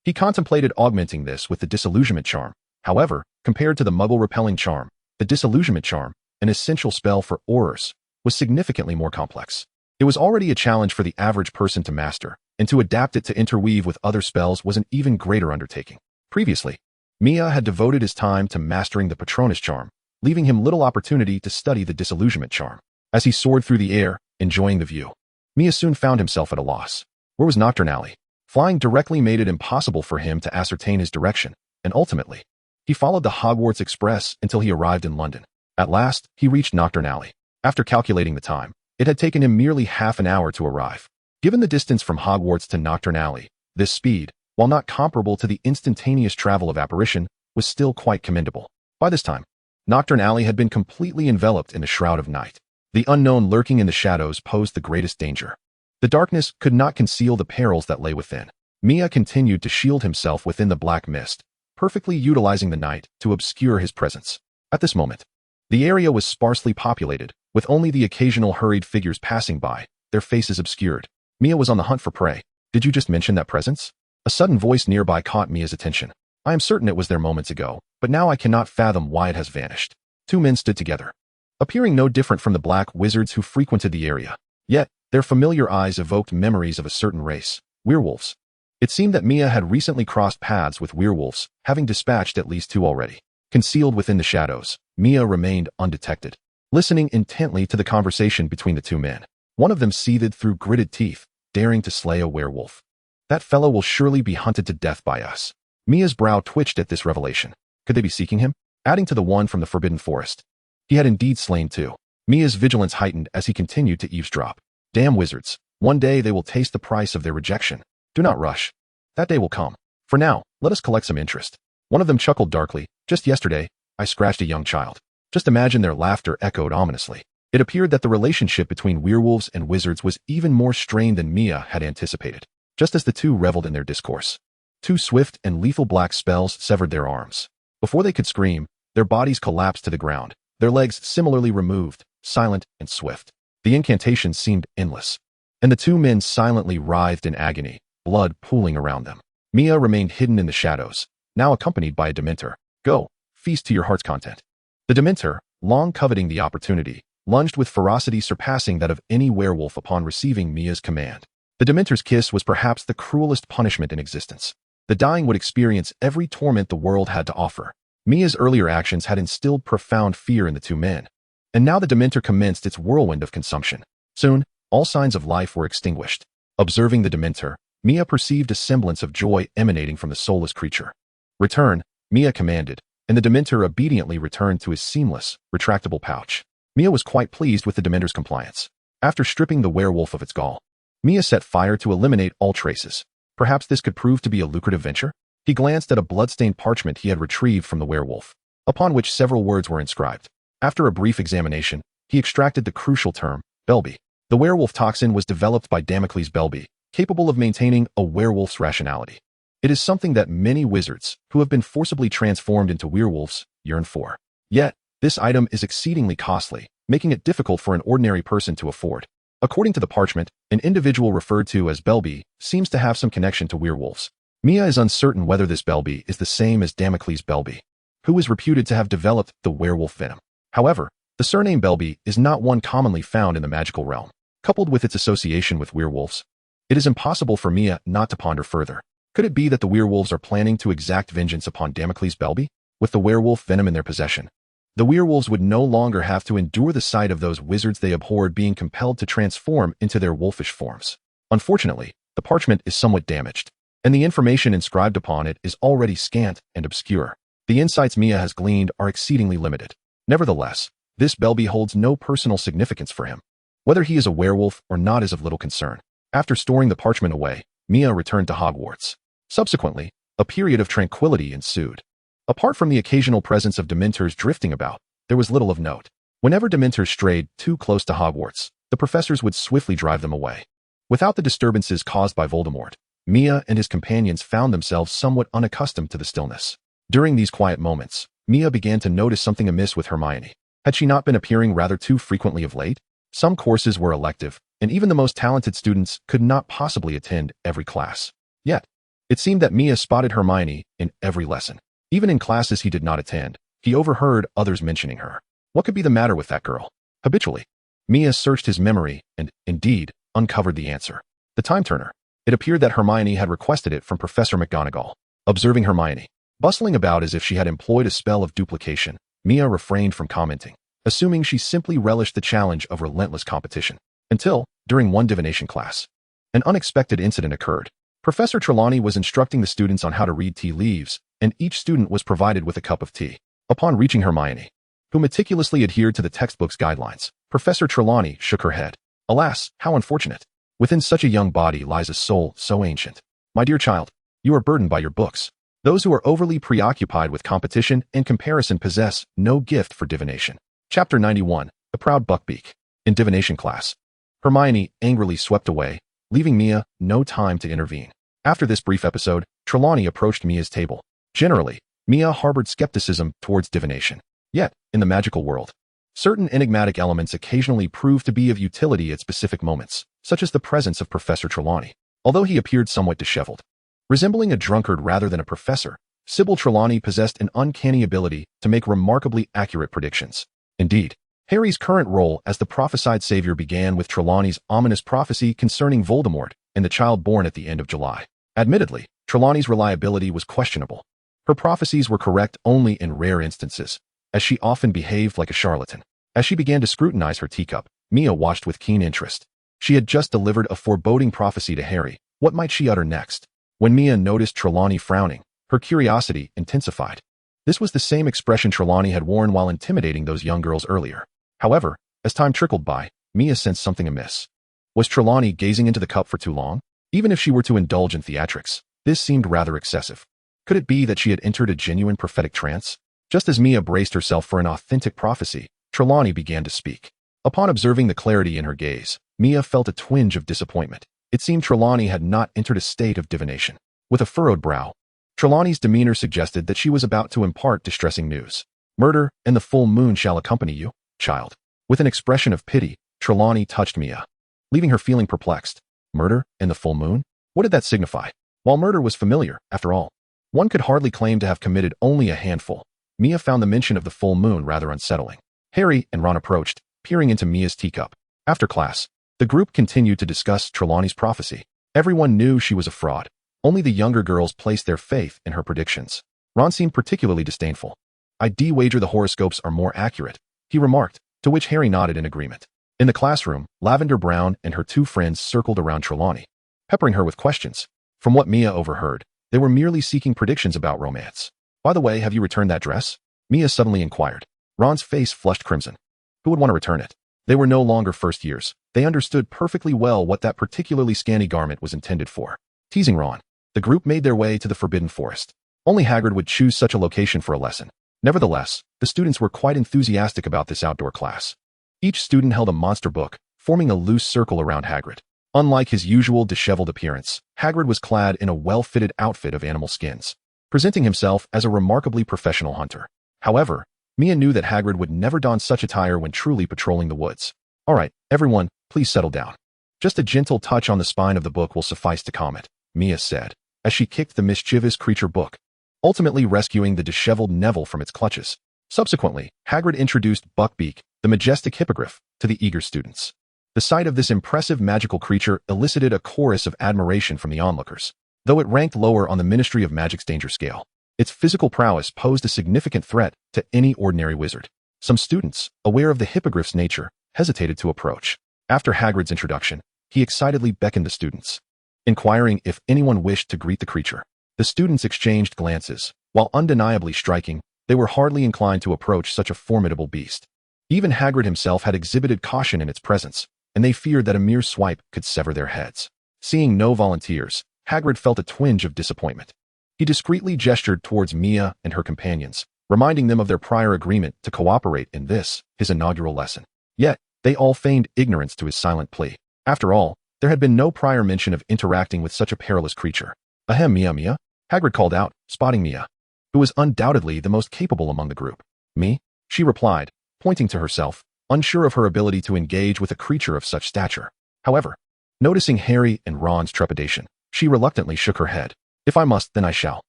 He contemplated augmenting this with the disillusionment charm. However, compared to the muggle-repelling charm, the disillusionment charm, an essential spell for Aurors, was significantly more complex. It was already a challenge for the average person to master, and to adapt it to interweave with other spells was an even greater undertaking. Previously, Mia had devoted his time to mastering the Patronus charm, leaving him little opportunity to study the disillusionment charm. As he soared through the air, enjoying the view, Mia soon found himself at a loss. Where was Knockturn Alley? Flying directly made it impossible for him to ascertain his direction, and ultimately, he followed the Hogwarts Express until he arrived in London. At last, he reached Knockturn Alley. After calculating the time, it had taken him merely half an hour to arrive. Given the distance from Hogwarts to Knockturn Alley, this speed, while not comparable to the instantaneous travel of apparition, was still quite commendable. By this time, Knockturn Alley had been completely enveloped in a shroud of night. The unknown lurking in the shadows posed the greatest danger. The darkness could not conceal the perils that lay within. Mia continued to shield himself within the black mist, perfectly utilizing the night to obscure his presence. At this moment, the area was sparsely populated, with only the occasional hurried figures passing by, their faces obscured. Mia was on the hunt for prey. Did you just mention that presence? A sudden voice nearby caught Mia's attention. I am certain it was there moments ago, but now I cannot fathom why it has vanished. Two men stood together, appearing no different from the black wizards who frequented the area. Yet, their familiar eyes evoked memories of a certain race, werewolves. It seemed that Mia had recently crossed paths with werewolves, having dispatched at least two already. Concealed within the shadows, Mia remained undetected, listening intently to the conversation between the two men. One of them seethed through gritted teeth, daring to slay a werewolf. That fellow will surely be hunted to death by us. Mia's brow twitched at this revelation. Could they be seeking him? Adding to the one from the Forbidden Forest. He had indeed slain two. Mia's vigilance heightened as he continued to eavesdrop. Damn wizards. One day they will taste the price of their rejection. Do not rush. That day will come. For now, let us collect some interest. One of them chuckled darkly. Just yesterday, I scratched a young child. Just imagine their laughter echoed ominously. It appeared that the relationship between werewolves and wizards was even more strained than Mia had anticipated. Just as the two reveled in their discourse, two swift and lethal black spells severed their arms. Before they could scream, their bodies collapsed to the ground, their legs similarly removed, silent and swift. The incantation seemed endless, and the two men silently writhed in agony, blood pooling around them. Mia remained hidden in the shadows, now accompanied by a Dementor. Go, feast to your heart's content. The Dementor, long coveting the opportunity, lunged with ferocity surpassing that of any werewolf upon receiving Mia's command. The Dementor's kiss was perhaps the cruelest punishment in existence. The dying would experience every torment the world had to offer. Mia's earlier actions had instilled profound fear in the two men, and now the Dementor commenced its whirlwind of consumption. Soon, all signs of life were extinguished. Observing the Dementor, Mia perceived a semblance of joy emanating from the soulless creature. Return, Mia commanded, and the Dementor obediently returned to his seamless, retractable pouch. Mia was quite pleased with the Dementor's compliance. After stripping the werewolf of its gall, Mia set fire to eliminate all traces. Perhaps this could prove to be a lucrative venture? He glanced at a blood-stained parchment he had retrieved from the werewolf, upon which several words were inscribed. After a brief examination, he extracted the crucial term, Belby. The werewolf toxin was developed by Damocles Belby, capable of maintaining a werewolf's rationality. It is something that many wizards, who have been forcibly transformed into werewolves, yearn for. Yet, this item is exceedingly costly, making it difficult for an ordinary person to afford. According to the parchment, an individual referred to as Belby seems to have some connection to werewolves. Mia is uncertain whether this Belby is the same as Damocles Belby, who is reputed to have developed the werewolf venom. However, the surname Belby is not one commonly found in the magical realm. Coupled with its association with werewolves, it is impossible for Mia not to ponder further. Could it be that the werewolves are planning to exact vengeance upon Damocles Belby? With the werewolf venom in their possession, the werewolves would no longer have to endure the sight of those wizards they abhorred being compelled to transform into their wolfish forms. Unfortunately, the parchment is somewhat damaged, and the information inscribed upon it is already scant and obscure. The insights Mia has gleaned are exceedingly limited. Nevertheless, this Belby holds no personal significance for him. Whether he is a werewolf or not is of little concern. After storing the parchment away, Mia returned to Hogwarts. Subsequently, a period of tranquility ensued. Apart from the occasional presence of Dementors drifting about, there was little of note. Whenever Dementors strayed too close to Hogwarts, the professors would swiftly drive them away. Without the disturbances caused by Voldemort, Mia and his companions found themselves somewhat unaccustomed to the stillness. During these quiet moments, Mia began to notice something amiss with Hermione. Had she not been appearing rather too frequently of late? Some courses were elective, and even the most talented students could not possibly attend every class. Yet, it seemed that Mia spotted Hermione in every lesson. Even in classes he did not attend, he overheard others mentioning her. What could be the matter with that girl? Habitually, Mia searched his memory and, indeed, uncovered the answer. The time turner. It appeared that Hermione had requested it from Professor McGonagall. Observing Hermione bustling about as if she had employed a spell of duplication, Mia refrained from commenting, assuming she simply relished the challenge of relentless competition. Until, during one divination class, an unexpected incident occurred. Professor Trelawney was instructing the students on how to read tea leaves, and each student was provided with a cup of tea. Upon reaching Hermione, who meticulously adhered to the textbook's guidelines, Professor Trelawney shook her head. Alas, how unfortunate. Within such a young body lies a soul so ancient. My dear child, you are burdened by your books. Those who are overly preoccupied with competition and comparison possess no gift for divination. Chapter 91, The Proud Buckbeak. In divination class, Hermione angrily swept away, leaving Mia no time to intervene. After this brief episode, Trelawney approached Mia's table. Generally, Mia harbored skepticism towards divination. Yet, in the magical world, certain enigmatic elements occasionally prove to be of utility at specific moments, such as the presence of Professor Trelawney. Although he appeared somewhat disheveled, resembling a drunkard rather than a professor, Sybil Trelawney possessed an uncanny ability to make remarkably accurate predictions. Indeed, Harry's current role as the prophesied savior began with Trelawney's ominous prophecy concerning Voldemort and the child born at the end of July. Admittedly, Trelawney's reliability was questionable. Her prophecies were correct only in rare instances, as she often behaved like a charlatan. As she began to scrutinize her teacup, Mia watched with keen interest. She had just delivered a foreboding prophecy to Harry. What might she utter next? When Mia noticed Trelawney frowning, her curiosity intensified. This was the same expression Trelawney had worn while intimidating those young girls earlier. However, as time trickled by, Mia sensed something amiss. Was Trelawney gazing into the cup for too long? Even if she were to indulge in theatrics, this seemed rather excessive. Could it be that she had entered a genuine prophetic trance? Just as Mia braced herself for an authentic prophecy, Trelawney began to speak. Upon observing the clarity in her gaze, Mia felt a twinge of disappointment. It seemed Trelawney had not entered a state of divination. With a furrowed brow, Trelawney's demeanor suggested that she was about to impart distressing news. Murder and the full moon shall accompany you, child. With an expression of pity, Trelawney touched Mia, leaving her feeling perplexed. Murder and the full moon? What did that signify? While murder was familiar, after all, one could hardly claim to have committed only a handful. Mia found the mention of the full moon rather unsettling. Harry and Ron approached, peering into Mia's teacup. After class, the group continued to discuss Trelawney's prophecy. Everyone knew she was a fraud. Only the younger girls placed their faith in her predictions. Ron seemed particularly disdainful. I'd wager the horoscopes are more accurate, he remarked, to which Harry nodded in agreement. In the classroom, Lavender Brown and her two friends circled around Trelawney, peppering her with questions. From what Mia overheard, they were merely seeking predictions about romance. By the way, have you returned that dress? Mia suddenly inquired. Ron's face flushed crimson. Who would want to return it? They were no longer first years. They understood perfectly well what that particularly scanty garment was intended for. Teasing Ron, the group made their way to the Forbidden Forest. Only Hagrid would choose such a location for a lesson. Nevertheless, the students were quite enthusiastic about this outdoor class. Each student held a monster book, forming a loose circle around Hagrid. Unlike his usual disheveled appearance, Hagrid was clad in a well-fitted outfit of animal skins, presenting himself as a remarkably professional hunter. However, Mia knew that Hagrid would never don such attire when truly patrolling the woods. "All right, everyone, please settle down. Just a gentle touch on the spine of the book will suffice to calm it," Mia said, as she kicked the mischievous creature book, ultimately rescuing the disheveled Neville from its clutches. Subsequently, Hagrid introduced Buckbeak, the majestic hippogriff, to the eager students. The sight of this impressive magical creature elicited a chorus of admiration from the onlookers. Though it ranked lower on the Ministry of Magic's danger scale, its physical prowess posed a significant threat to any ordinary wizard. Some students, aware of the hippogriff's nature, hesitated to approach. After Hagrid's introduction, he excitedly beckoned the students, inquiring if anyone wished to greet the creature. The students exchanged glances. While undeniably striking, they were hardly inclined to approach such a formidable beast. Even Hagrid himself had exhibited caution in its presence, and they feared that a mere swipe could sever their heads. Seeing no volunteers, Hagrid felt a twinge of disappointment. He discreetly gestured towards Mia and her companions, reminding them of their prior agreement to cooperate in this, his inaugural lesson. Yet, they all feigned ignorance to his silent plea. After all, there had been no prior mention of interacting with such a perilous creature. "Ahem, Mia," Hagrid called out, spotting Mia, who was undoubtedly the most capable among the group. "Me?" she replied, pointing to herself, unsure of her ability to engage with a creature of such stature. However, noticing Harry and Ron's trepidation, she reluctantly shook her head. "If I must, then I shall."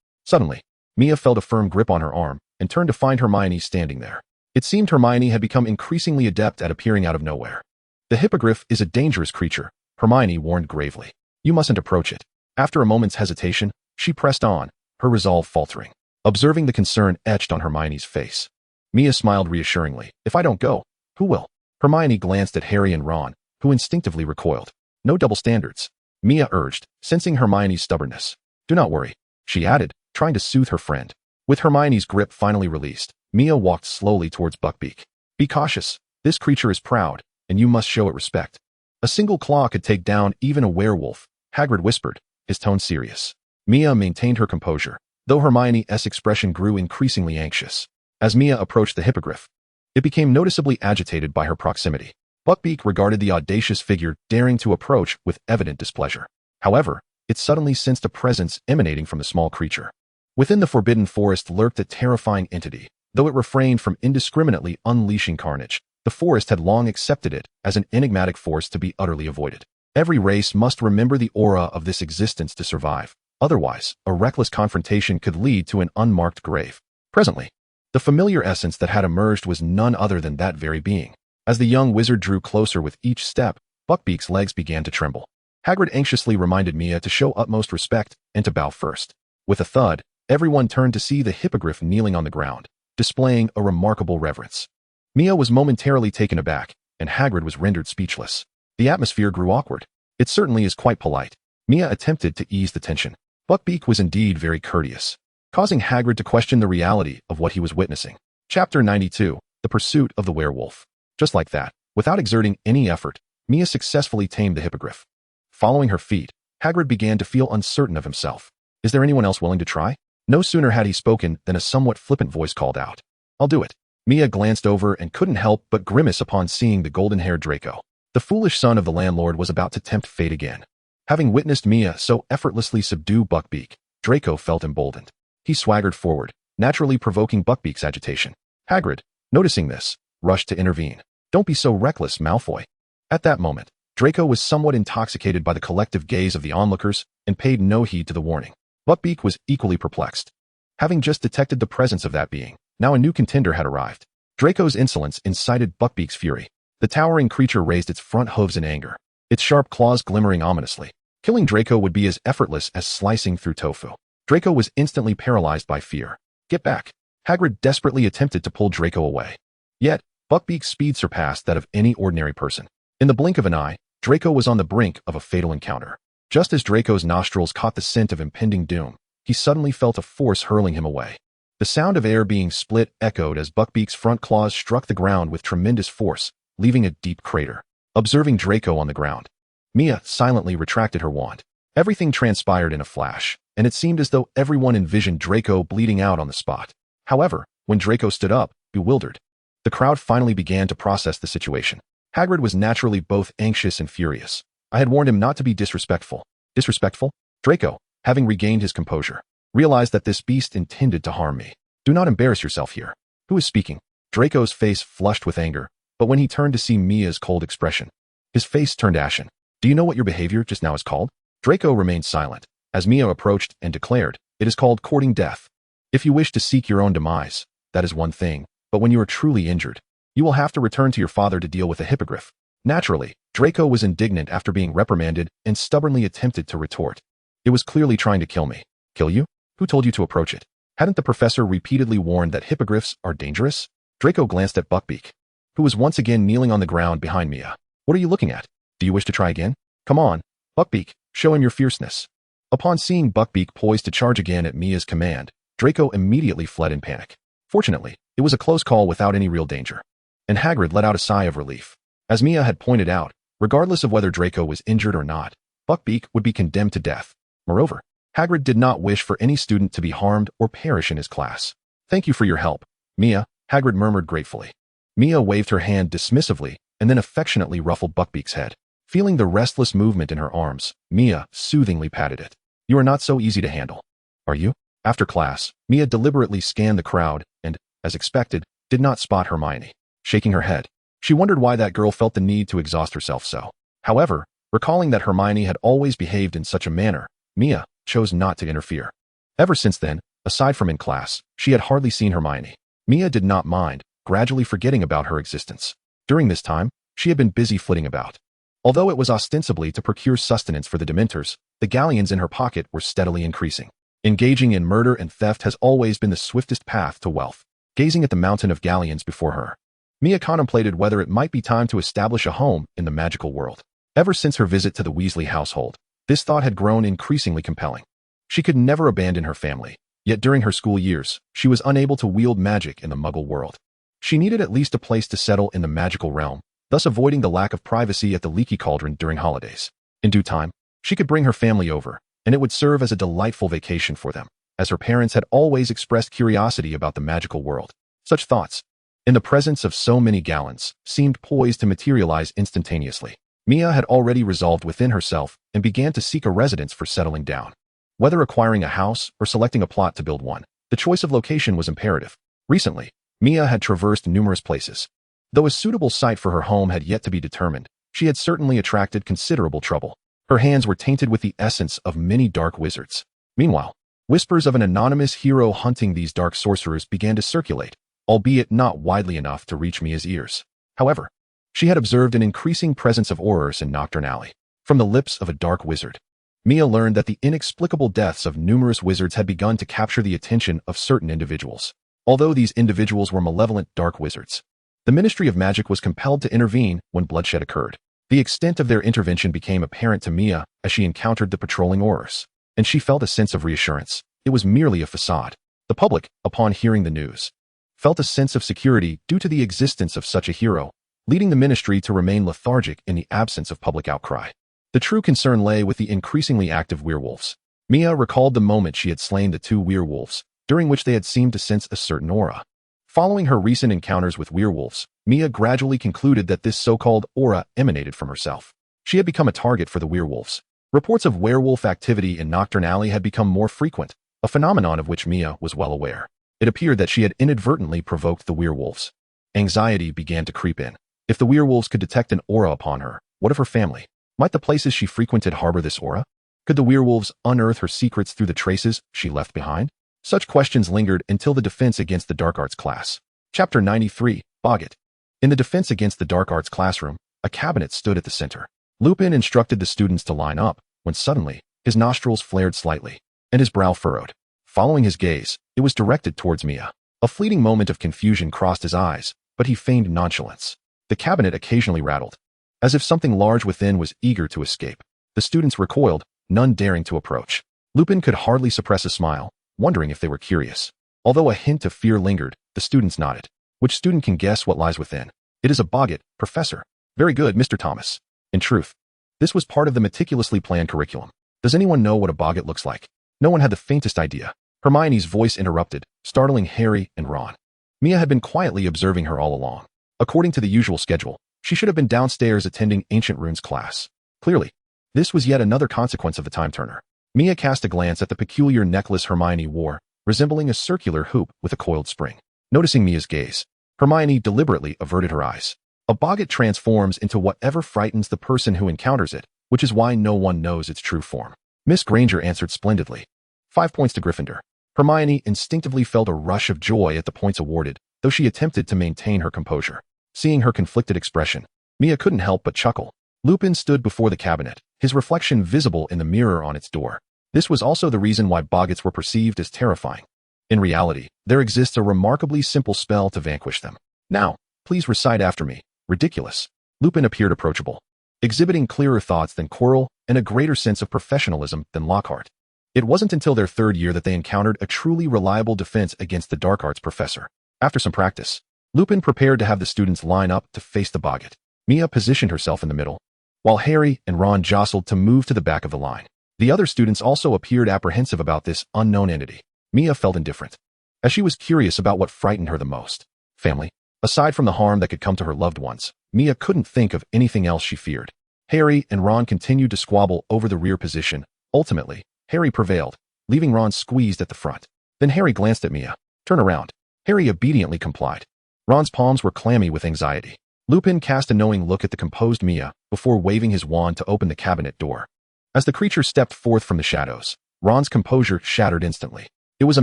Suddenly, Mia felt a firm grip on her arm and turned to find Hermione standing there. It seemed Hermione had become increasingly adept at appearing out of nowhere. "The hippogriff is a dangerous creature," Hermione warned gravely. "You mustn't approach it." After a moment's hesitation, she pressed on, her resolve faltering. Observing the concern etched on Hermione's face, Mia smiled reassuringly. "If I don't go, who will?" Hermione glanced at Harry and Ron, who instinctively recoiled. "No double standards," Mia urged, sensing Hermione's stubbornness. "Do not worry," she added, trying to soothe her friend. With Hermione's grip finally released, Mia walked slowly towards Buckbeak. "Be cautious. This creature is proud, and you must show it respect. A single claw could take down even a werewolf," Hagrid whispered, his tone serious. Mia maintained her composure, though Hermione's expression grew increasingly anxious. As Mia approached the hippogriff, it became noticeably agitated by her proximity. Buckbeak regarded the audacious figure daring to approach with evident displeasure. However, it suddenly sensed a presence emanating from the small creature. Within the forbidden forest lurked a terrifying entity. Though it refrained from indiscriminately unleashing carnage, the forest had long accepted it as an enigmatic force to be utterly avoided. Every race must remember the aura of this existence to survive. Otherwise, a reckless confrontation could lead to an unmarked grave. Presently, the familiar essence that had emerged was none other than that very being. As the young wizard drew closer with each step, Buckbeak's legs began to tremble. Hagrid anxiously reminded Mia to show utmost respect and to bow first. With a thud, everyone turned to see the hippogriff kneeling on the ground, displaying a remarkable reverence. Mia was momentarily taken aback, and Hagrid was rendered speechless. The atmosphere grew awkward. "It certainly is quite polite." Mia attempted to ease the tension. Buckbeak was indeed very courteous, causing Hagrid to question the reality of what he was witnessing. Chapter 92, The Pursuit of the Werewolf. Just like that, without exerting any effort, Mia successfully tamed the hippogriff. Following her feat, Hagrid began to feel uncertain of himself. "Is there anyone else willing to try?" No sooner had he spoken than a somewhat flippant voice called out, "I'll do it." Mia glanced over and couldn't help but grimace upon seeing the golden-haired Draco. The foolish son of the landlord was about to tempt fate again. Having witnessed Mia so effortlessly subdue Buckbeak, Draco felt emboldened. He swaggered forward, naturally provoking Buckbeak's agitation. Hagrid, noticing this, rushed to intervene. "Don't be so reckless, Malfoy." At that moment, Draco was somewhat intoxicated by the collective gaze of the onlookers and paid no heed to the warning. Buckbeak was equally perplexed. Having just detected the presence of that being, now a new contender had arrived. Draco's insolence incited Buckbeak's fury. The towering creature raised its front hooves in anger, its sharp claws glimmering ominously. Killing Draco would be as effortless as slicing through tofu. Draco was instantly paralyzed by fear. "Get back!" Hagrid desperately attempted to pull Draco away. Yet, Buckbeak's speed surpassed that of any ordinary person. In the blink of an eye, Draco was on the brink of a fatal encounter. Just as Draco's nostrils caught the scent of impending doom, he suddenly felt a force hurling him away. The sound of air being split echoed as Buckbeak's front claws struck the ground with tremendous force, leaving a deep crater. Observing Draco on the ground, Mia silently retracted her wand. Everything transpired in a flash, and it seemed as though everyone envisioned Draco bleeding out on the spot. However, when Draco stood up, bewildered, the crowd finally began to process the situation. Hagrid was naturally both anxious and furious. I had warned him not to be disrespectful. Disrespectful? Draco, having regained his composure, realized that this beast intended to harm me. Do not embarrass yourself here. Who is speaking? Draco's face flushed with anger, but when he turned to see Mia's cold expression, his face turned ashen. Do you know what your behavior just now is called? Draco remained silent, as Mia approached and declared, it is called courting death. If you wish to seek your own demise, that is one thing, but when you are truly injured, you will have to return to your father to deal with a hippogriff. Naturally, Draco was indignant after being reprimanded and stubbornly attempted to retort. It was clearly trying to kill me. Kill you? Who told you to approach it? Hadn't the professor repeatedly warned that hippogriffs are dangerous? Draco glanced at Buckbeak, who was once again kneeling on the ground behind Mia. What are you looking at? Do you wish to try again? Come on, Buckbeak, show him your fierceness. Upon seeing Buckbeak poised to charge again at Mia's command, Draco immediately fled in panic. Fortunately, it was a close call without any real danger. And Hagrid let out a sigh of relief. As Mia had pointed out, regardless of whether Draco was injured or not, Buckbeak would be condemned to death. Moreover, Hagrid did not wish for any student to be harmed or perish in his class. Thank you for your help, Mia, Hagrid murmured gratefully. Mia waved her hand dismissively and then affectionately ruffled Buckbeak's head. Feeling the restless movement in her arms, Mia soothingly patted it. You are not so easy to handle. Are you? After class, Mia deliberately scanned the crowd and, as expected, did not spot Hermione. Shaking her head, she wondered why that girl felt the need to exhaust herself so. However, recalling that Hermione had always behaved in such a manner, Mia chose not to interfere. Ever since then, aside from in class, she had hardly seen Hermione. Mia did not mind, gradually forgetting about her existence. During this time, she had been busy flitting about. Although it was ostensibly to procure sustenance for the Dementors, the galleons in her pocket were steadily increasing. Engaging in murder and theft has always been the swiftest path to wealth. Gazing at the mountain of galleons before her, Mia contemplated whether it might be time to establish a home in the magical world. Ever since her visit to the Weasley household, this thought had grown increasingly compelling. She could never abandon her family, yet during her school years, she was unable to wield magic in the Muggle world. She needed at least a place to settle in the magical realm, thus avoiding the lack of privacy at the Leaky Cauldron during holidays. In due time, she could bring her family over, and it would serve as a delightful vacation for them, as her parents had always expressed curiosity about the magical world. Such thoughts, in the presence of so many gallons, seemed poised to materialize instantaneously. Mia had already resolved within herself and began to seek a residence for settling down. Whether acquiring a house or selecting a plot to build one, the choice of location was imperative. Recently, Mia had traversed numerous places. Though a suitable site for her home had yet to be determined, she had certainly attracted considerable trouble. Her hands were tainted with the essence of many dark wizards. Meanwhile, whispers of an anonymous hero hunting these dark sorcerers began to circulate, albeit not widely enough to reach Mia's ears. However, she had observed an increasing presence of horrors in Nocturne Alley. From the lips of a dark wizard, Mia learned that the inexplicable deaths of numerous wizards had begun to capture the attention of certain individuals. Although these individuals were malevolent dark wizards, the Ministry of Magic was compelled to intervene when bloodshed occurred. The extent of their intervention became apparent to Mia as she encountered the patrolling horrors, and she felt a sense of reassurance. It was merely a facade. The public, upon hearing the news, felt a sense of security due to the existence of such a hero, leading the ministry to remain lethargic in the absence of public outcry. The true concern lay with the increasingly active werewolves. Mia recalled the moment she had slain the 2 werewolves, during which they had seemed to sense a certain aura. Following her recent encounters with werewolves, Mia gradually concluded that this so-called aura emanated from herself. She had become a target for the werewolves. Reports of werewolf activity in Nocturne Alley had become more frequent, a phenomenon of which Mia was well aware. It appeared that she had inadvertently provoked the werewolves. Anxiety began to creep in. If the werewolves could detect an aura upon her, what of her family? Might the places she frequented harbor this aura? Could the werewolves unearth her secrets through the traces she left behind? Such questions lingered until the Defense Against the Dark Arts class. Chapter 93, Boggett. In the Defense Against the Dark Arts classroom, a cabinet stood at the center. Lupin instructed the students to line up, when suddenly, his nostrils flared slightly, and his brow furrowed. Following his gaze, it was directed towards Mia. A fleeting moment of confusion crossed his eyes, but he feigned nonchalance. The cabinet occasionally rattled, as if something large within was eager to escape. The students recoiled, none daring to approach. Lupin could hardly suppress a smile, wondering if they were curious. Although a hint of fear lingered, the students nodded. Which student can guess what lies within? It is a Boggett, Professor. Very good, Mr. Thomas. In truth, this was part of the meticulously planned curriculum. Does anyone know what a Boggett looks like? No one had the faintest idea. Hermione's voice interrupted, startling Harry and Ron. Mia had been quietly observing her all along. According to the usual schedule, she should have been downstairs attending Ancient Runes class. Clearly, This was yet another consequence of the time turner. Mia cast a glance at the peculiar necklace Hermione wore, resembling a circular hoop with a coiled spring. Noticing Mia's gaze, Hermione deliberately averted her eyes. A boggart transforms into whatever frightens the person who encounters it, which is why no one knows its true form. Miss Granger answered splendidly. 5 points to Gryffindor. Hermione instinctively felt a rush of joy at the points awarded, though she attempted to maintain her composure. Seeing her conflicted expression, Mia couldn't help but chuckle. Lupin stood before the cabinet, his reflection visible in the mirror on its door. This was also the reason why boggarts were perceived as terrifying. In reality, there exists a remarkably simple spell to vanquish them. Now, please recite after me. Ridiculous. Lupin appeared approachable, exhibiting clearer thoughts than Quirrell and a greater sense of professionalism than Lockhart. It wasn't until their 3rd year that they encountered a truly reliable defense against the dark arts professor. After some practice, Lupin prepared to have the students line up to face the boggart. Mia positioned herself in the middle, while Harry and Ron jostled to move to the back of the line. The other students also appeared apprehensive about this unknown entity. Mia felt indifferent, as she was curious about what frightened her the most. Family. Aside from the harm that could come to her loved ones, Mia couldn't think of anything else she feared. Harry and Ron continued to squabble over the rear position. Ultimately, Harry prevailed, leaving Ron squeezed at the front. Then Harry glanced at Mia. Turn around. Harry obediently complied. Ron's palms were clammy with anxiety. Lupin cast a knowing look at the composed Mia before waving his wand to open the cabinet door. As the creature stepped forth from the shadows, Ron's composure shattered instantly. It was a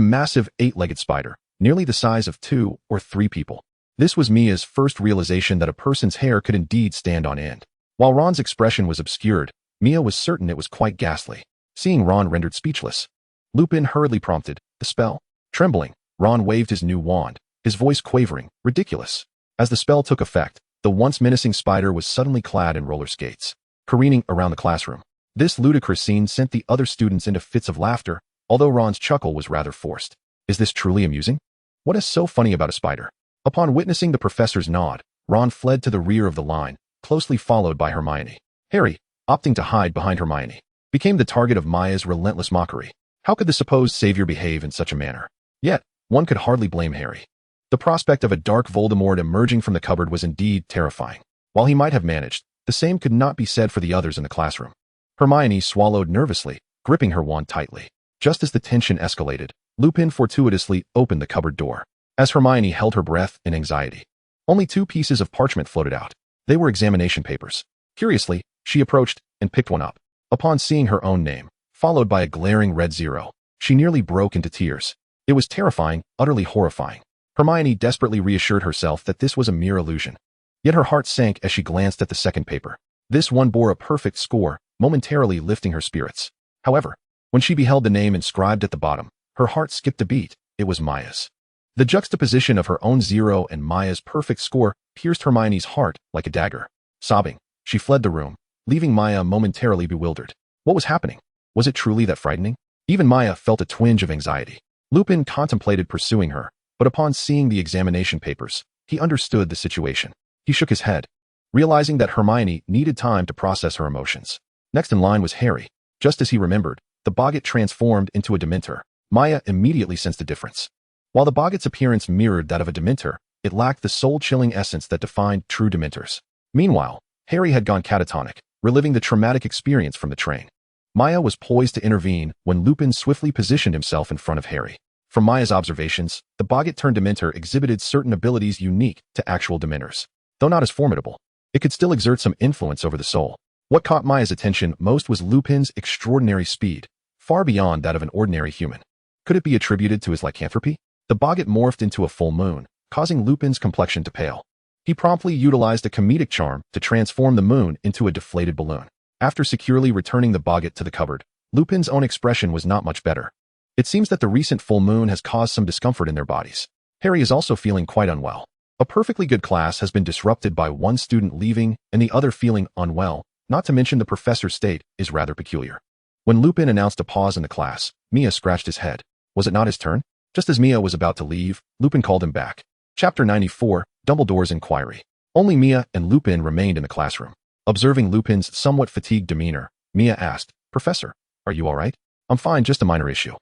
massive 8-legged spider, nearly the size of 2 or 3 people. This was Mia's first realization that a person's hair could indeed stand on end. While Ron's expression was obscured, Mia was certain it was quite ghastly. Seeing Ron rendered speechless, Lupin hurriedly prompted, the spell. Trembling, Ron waved his new wand, his voice quavering, ridiculous. As the spell took effect, the once menacing spider was suddenly clad in roller skates, careening around the classroom. This ludicrous scene sent the other students into fits of laughter, although Ron's chuckle was rather forced. Is this truly amusing? What is so funny about a spider? Upon witnessing the professor's nod, Ron fled to the rear of the line, closely followed by Hermione. Harry, opting to hide behind Hermione, became the target of Maya's relentless mockery. How could the supposed savior behave in such a manner? Yet, one could hardly blame Harry. The prospect of a dark Voldemort emerging from the cupboard was indeed terrifying. While he might have managed, the same could not be said for the others in the classroom. Hermione swallowed nervously, gripping her wand tightly. Just as the tension escalated, Lupin fortuitously opened the cupboard door. As Hermione held her breath in anxiety, only 2 pieces of parchment floated out. They were examination papers. Curiously, she approached and picked one up. Upon seeing her own name, followed by a glaring red 0, she nearly broke into tears. It was terrifying, utterly horrifying. Hermione desperately reassured herself that this was a mere illusion. Yet her heart sank as she glanced at the second paper. This one bore a perfect score, momentarily lifting her spirits. However, when she beheld the name inscribed at the bottom, her heart skipped a beat. It was Maya's. The juxtaposition of her own 0 and Maya's perfect score pierced Hermione's heart like a dagger. Sobbing, she fled the room, leaving Maya momentarily bewildered. What was happening? Was it truly that frightening? Even Maya felt a twinge of anxiety. Lupin contemplated pursuing her, but upon seeing the examination papers, he understood the situation. He shook his head, realizing that Hermione needed time to process her emotions. Next in line was Harry. Just as he remembered, the boggart transformed into a Dementor. Maya immediately sensed a difference. While the boggart's appearance mirrored that of a Dementor, it lacked the soul-chilling essence that defined true Dementors. Meanwhile, Harry had gone catatonic, reliving the traumatic experience from the train. Maya was poised to intervene when Lupin swiftly positioned himself in front of Harry. From Maya's observations, the boggart-turned-Dementor exhibited certain abilities unique to actual Dementors. Though not as formidable, it could still exert some influence over the soul. What caught Maya's attention most was Lupin's extraordinary speed, far beyond that of an ordinary human. Could it be attributed to his lycanthropy? The boggart morphed into a full moon, causing Lupin's complexion to pale. He promptly utilized a comedic charm to transform the moon into a deflated balloon. After securely returning the boggart to the cupboard, Lupin's own expression was not much better. It seems that the recent full moon has caused some discomfort in their bodies. Harry is also feeling quite unwell. A perfectly good class has been disrupted by one student leaving and the other feeling unwell, not to mention the professor's state is rather peculiar. When Lupin announced a pause in the class, Mia scratched his head. Was it not his turn? Just as Mia was about to leave, Lupin called him back. Chapter 94, Dumbledore's Inquiry. Only Mia and Lupin remained in the classroom. Observing Lupin's somewhat fatigued demeanor, Mia asked, Professor, are you all right? I'm fine, just a minor issue.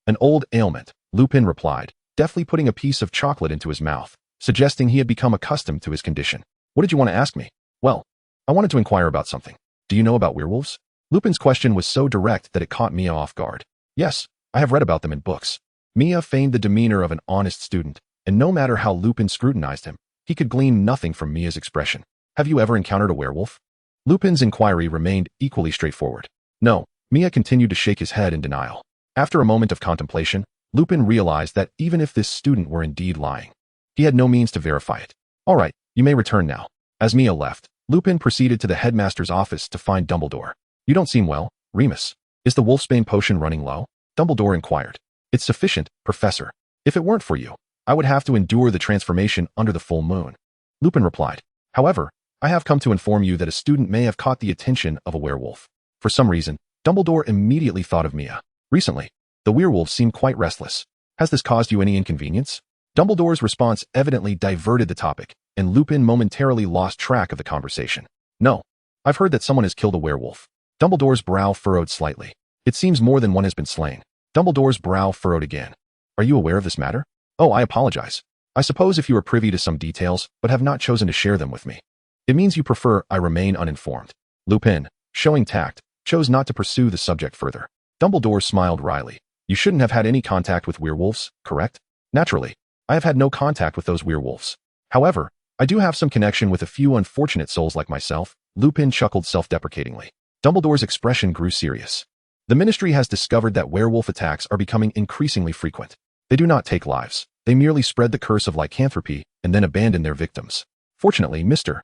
An old ailment, Lupin replied, deftly putting a piece of chocolate into his mouth, suggesting he had become accustomed to his condition. What did you want to ask me? Well, I wanted to inquire about something. Do you know about werewolves? Lupin's question was so direct that it caught Mia off guard. Yes, I have read about them in books. Mia feigned the demeanor of an honest student, and no matter how Lupin scrutinized him, he could glean nothing from Mia's expression. Have you ever encountered a werewolf? Lupin's inquiry remained equally straightforward. No, Mia continued to shake his head in denial. After a moment of contemplation, Lupin realized that even if this student were indeed lying, he had no means to verify it. All right, you may return now. As Mia left, Lupin proceeded to the headmaster's office to find Dumbledore. You don't seem well, Remus. Is the wolfsbane potion running low? Dumbledore inquired. It's sufficient, Professor. If it weren't for you, I would have to endure the transformation under the full moon. Lupin replied. However, I have come to inform you that a student may have caught the attention of a werewolf. For some reason, Dumbledore immediately thought of Mia. Recently, the werewolves seem quite restless. Has this caused you any inconvenience? Dumbledore's response evidently diverted the topic, and Lupin momentarily lost track of the conversation. No, I've heard that someone has killed a werewolf. Dumbledore's brow furrowed slightly. It seems more than one has been slain. Dumbledore's brow furrowed again. Are you aware of this matter? Oh, I apologize. I suppose if you are privy to some details, but have not chosen to share them with me. It means you prefer I remain uninformed. Lupin, showing tact, chose not to pursue the subject further. Dumbledore smiled wryly. You shouldn't have had any contact with werewolves, correct? Naturally, I have had no contact with those werewolves. However, I do have some connection with a few unfortunate souls like myself. Lupin chuckled self-deprecatingly. Dumbledore's expression grew serious. The Ministry has discovered that werewolf attacks are becoming increasingly frequent. They do not take lives. They merely spread the curse of lycanthropy and then abandon their victims. Fortunately, Mr.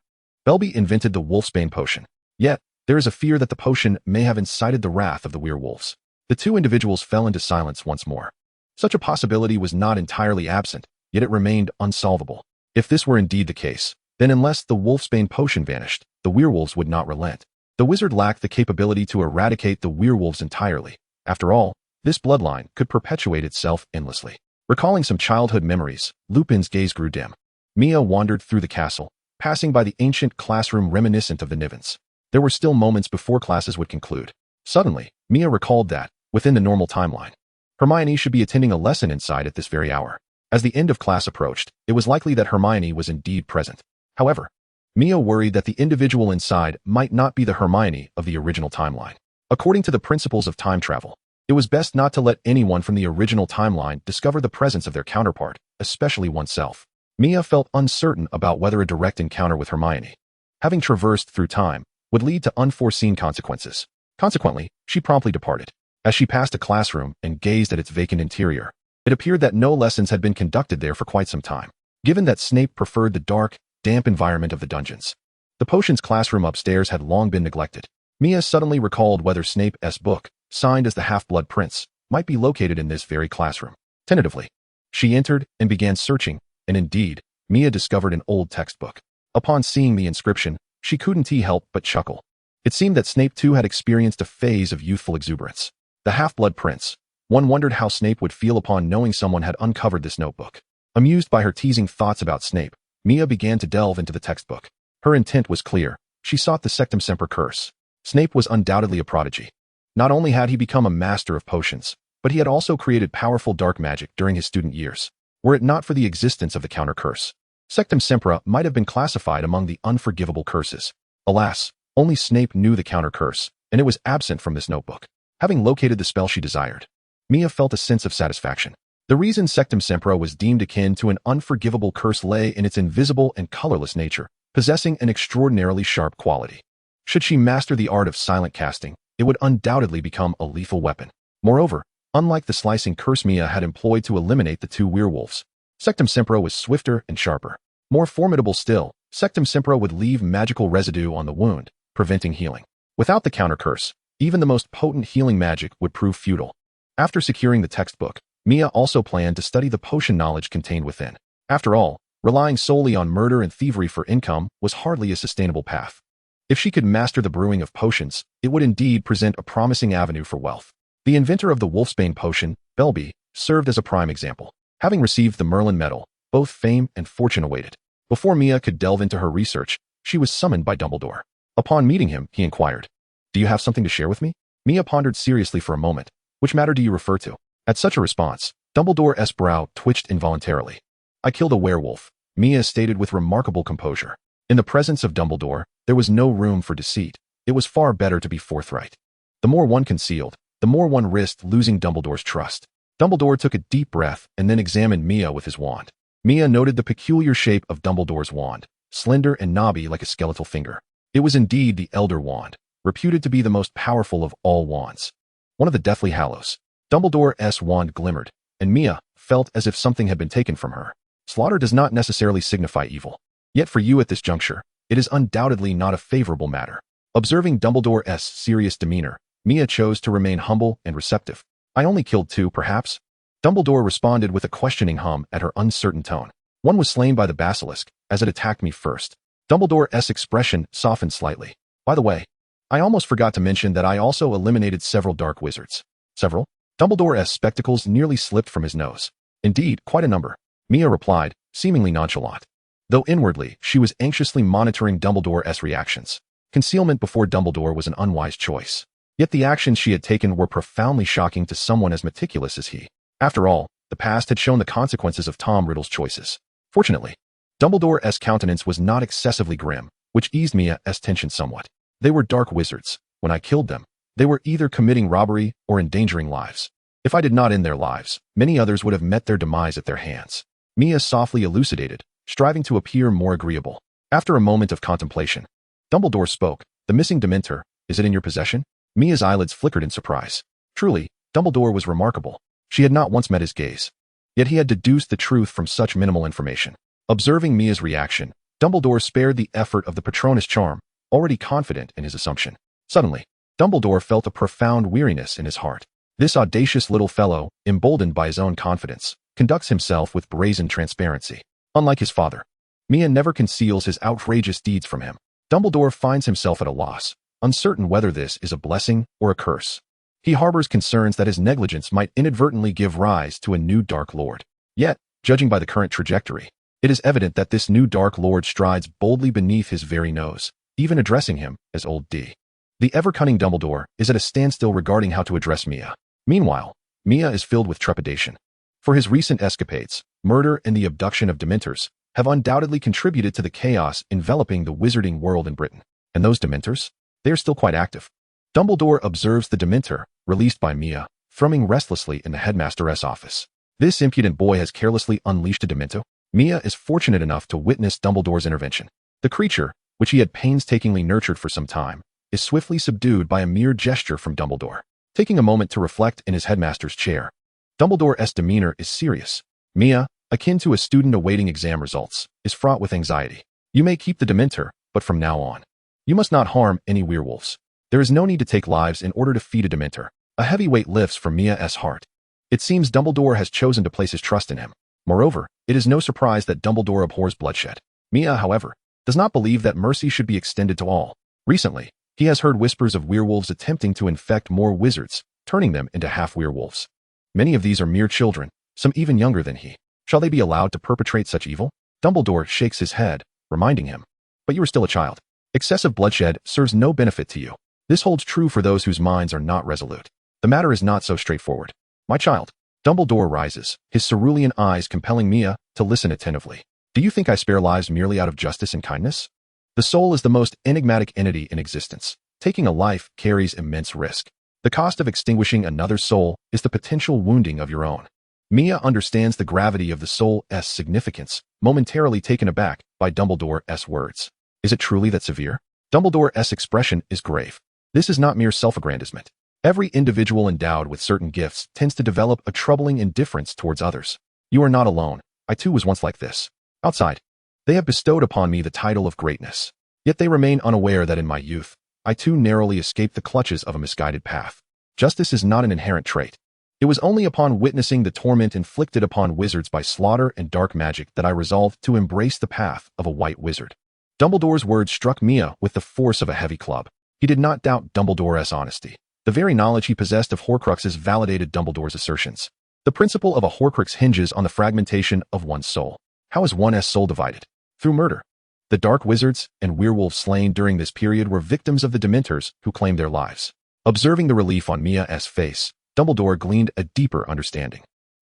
Belby invented the wolfsbane potion. Yet, there is a fear that the potion may have incited the wrath of the werewolves. The two individuals fell into silence once more. Such a possibility was not entirely absent, yet it remained unsolvable. If this were indeed the case, then unless the wolfsbane potion vanished, the werewolves would not relent. The wizard lacked the capability to eradicate the werewolves entirely. After all, this bloodline could perpetuate itself endlessly. Recalling some childhood memories, Lupin's gaze grew dim. Mia wandered through the castle, passing by the ancient classroom reminiscent of the Nivens. There were still moments before classes would conclude. Suddenly, Mia recalled that, within the normal timeline, Hermione should be attending a lesson inside at this very hour. As the end of class approached, it was likely that Hermione was indeed present. However, Mia worried that the individual inside might not be the Hermione of the original timeline. According to the principles of time travel, it was best not to let anyone from the original timeline discover the presence of their counterpart, especially oneself. Mia felt uncertain about whether a direct encounter with Hermione, having traversed through time, would lead to unforeseen consequences. Consequently, she promptly departed. As she passed a classroom and gazed at its vacant interior, it appeared that no lessons had been conducted there for quite some time. Given that Snape preferred the dark, damp environment of the dungeons, the potions classroom upstairs had long been neglected. Mia suddenly recalled whether Snape's book, signed as the Half-Blood Prince, might be located in this very classroom. Tentatively, she entered and began searching, and indeed, Mia discovered an old textbook. Upon seeing the inscription, she couldn't help but chuckle. It seemed that Snape too had experienced a phase of youthful exuberance. The Half-Blood Prince. One wondered how Snape would feel upon knowing someone had uncovered this notebook. Amused by her teasing thoughts about Snape, Mia began to delve into the textbook. Her intent was clear. She sought the Sectum Semper curse. Snape was undoubtedly a prodigy. Not only had he become a master of potions, but he had also created powerful dark magic during his student years. Were it not for the existence of the counter curse, Sectum Sempra might have been classified among the unforgivable curses. Alas, only Snape knew the counter curse, and it was absent from this notebook. Having located the spell she desired, Mia felt a sense of satisfaction. The reason Sectum Sempra was deemed akin to an unforgivable curse lay in its invisible and colorless nature, possessing an extraordinarily sharp quality. Should she master the art of silent casting, it would undoubtedly become a lethal weapon. Moreover, unlike the slicing curse Mia had employed to eliminate the two werewolves, Sectum Sempra was swifter and sharper. More formidable still, Sectum Sempra would leave magical residue on the wound, preventing healing. Without the counter curse, even the most potent healing magic would prove futile. After securing the textbook, Mia also planned to study the potion knowledge contained within. After all, relying solely on murder and thievery for income was hardly a sustainable path. If she could master the brewing of potions, it would indeed present a promising avenue for wealth. The inventor of the Wolfsbane potion, Belby, served as a prime example. Having received the Merlin medal, both fame and fortune awaited. Before Mia could delve into her research, she was summoned by Dumbledore. Upon meeting him, he inquired, "Do you have something to share with me?" Mia pondered seriously for a moment. "Which matter do you refer to?" At such a response, Dumbledore's brow twitched involuntarily. "I killed a werewolf," Mia stated with remarkable composure. In the presence of Dumbledore, there was no room for deceit. It was far better to be forthright. The more one concealed, the more one risked losing Dumbledore's trust. Dumbledore took a deep breath and then examined Mia with his wand. Mia noted the peculiar shape of Dumbledore's wand, slender and knobby like a skeletal finger. It was indeed the Elder Wand, reputed to be the most powerful of all wands. One of the Deathly Hallows. Dumbledore's wand glimmered, and Mia felt as if something had been taken from her. Slaughter does not necessarily signify evil. Yet for you at this juncture, it is undoubtedly not a favorable matter. Observing Dumbledore's serious demeanor, Mia chose to remain humble and receptive. I only killed 2, perhaps? Dumbledore responded with a questioning hum at her uncertain tone. One was slain by the basilisk, as it attacked me first. Dumbledore's expression softened slightly. By the way, I almost forgot to mention that I also eliminated several dark wizards. Several? Dumbledore's spectacles nearly slipped from his nose. Indeed, quite a number. Mia replied, seemingly nonchalant. Though inwardly, she was anxiously monitoring Dumbledore's reactions. Concealment before Dumbledore was an unwise choice. Yet the actions she had taken were profoundly shocking to someone as meticulous as he. After all, the past had shown the consequences of Tom Riddle's choices. Fortunately, Dumbledore's countenance was not excessively grim, which eased Mia's tension somewhat. They were dark wizards. When I killed them, they were either committing robbery or endangering lives. If I did not end their lives, many others would have met their demise at their hands. Mia softly elucidated, striving to appear more agreeable. After a moment of contemplation, Dumbledore spoke. The missing Dementor, is it in your possession? Mia's eyelids flickered in surprise. Truly, Dumbledore was remarkable. She had not once met his gaze. Yet he had deduced the truth from such minimal information. Observing Mia's reaction, Dumbledore spared the effort of the Patronus charm, already confident in his assumption. Suddenly, Dumbledore felt a profound weariness in his heart. This audacious little fellow, emboldened by his own confidence, conducts himself with brazen transparency. Unlike his father, Mia never conceals his outrageous deeds from him. Dumbledore finds himself at a loss, uncertain whether this is a blessing or a curse. He harbors concerns that his negligence might inadvertently give rise to a new Dark Lord. Yet, judging by the current trajectory, it is evident that this new Dark Lord strides boldly beneath his very nose, even addressing him as Old D. The ever-cunning Dumbledore is at a standstill regarding how to address Mia. Meanwhile, Mia is filled with trepidation. For his recent escapades, murder and the abduction of Dementors have undoubtedly contributed to the chaos enveloping the wizarding world in Britain. And those Dementors? They are still quite active. Dumbledore observes the Dementor, released by Mia, thrumming restlessly in the Headmaster's office. This impudent boy has carelessly unleashed a Demento. Mia is fortunate enough to witness Dumbledore's intervention. The creature, which he had painstakingly nurtured for some time, is swiftly subdued by a mere gesture from Dumbledore. Taking a moment to reflect in his headmaster's chair, Dumbledore's demeanor is serious. Mia, akin to a student awaiting exam results, is fraught with anxiety. You may keep the Dementor, but from now on, you must not harm any werewolves. There is no need to take lives in order to feed a Dementor. A heavy weight lifts from Mia's heart. It seems Dumbledore has chosen to place his trust in him. Moreover, it is no surprise that Dumbledore abhors bloodshed. Mia, however, does not believe that mercy should be extended to all. Recently, he has heard whispers of werewolves attempting to infect more wizards, turning them into half-werewolves. Many of these are mere children, some even younger than he. Shall they be allowed to perpetrate such evil? Dumbledore shakes his head, reminding him. But you are still a child. Excessive bloodshed serves no benefit to you. This holds true for those whose minds are not resolute. The matter is not so straightforward. My child. Dumbledore rises, his cerulean eyes compelling Mia to listen attentively. Do you think I spare lives merely out of justice and kindness? The soul is the most enigmatic entity in existence. Taking a life carries immense risk. The cost of extinguishing another soul is the potential wounding of your own. Mia understands the gravity of the soul's significance, momentarily taken aback by Dumbledore's words. Is it truly that severe? Dumbledore's expression is grave. This is not mere self-aggrandizement. Every individual endowed with certain gifts tends to develop a troubling indifference towards others. You are not alone. I too was once like this. Outside, they have bestowed upon me the title of greatness. Yet they remain unaware that in my youth, I too narrowly escaped the clutches of a misguided path. Justice is not an inherent trait. It was only upon witnessing the torment inflicted upon wizards by slaughter and dark magic that I resolved to embrace the path of a white wizard. Dumbledore's words struck Mia with the force of a heavy club. He did not doubt Dumbledore's honesty. The very knowledge he possessed of Horcruxes validated Dumbledore's assertions. The principle of a Horcrux hinges on the fragmentation of one's soul. How is one's soul divided? Through murder. The dark wizards and werewolves slain during this period were victims of the Dementors who claimed their lives. Observing the relief on Mia's face, Dumbledore gleaned a deeper understanding.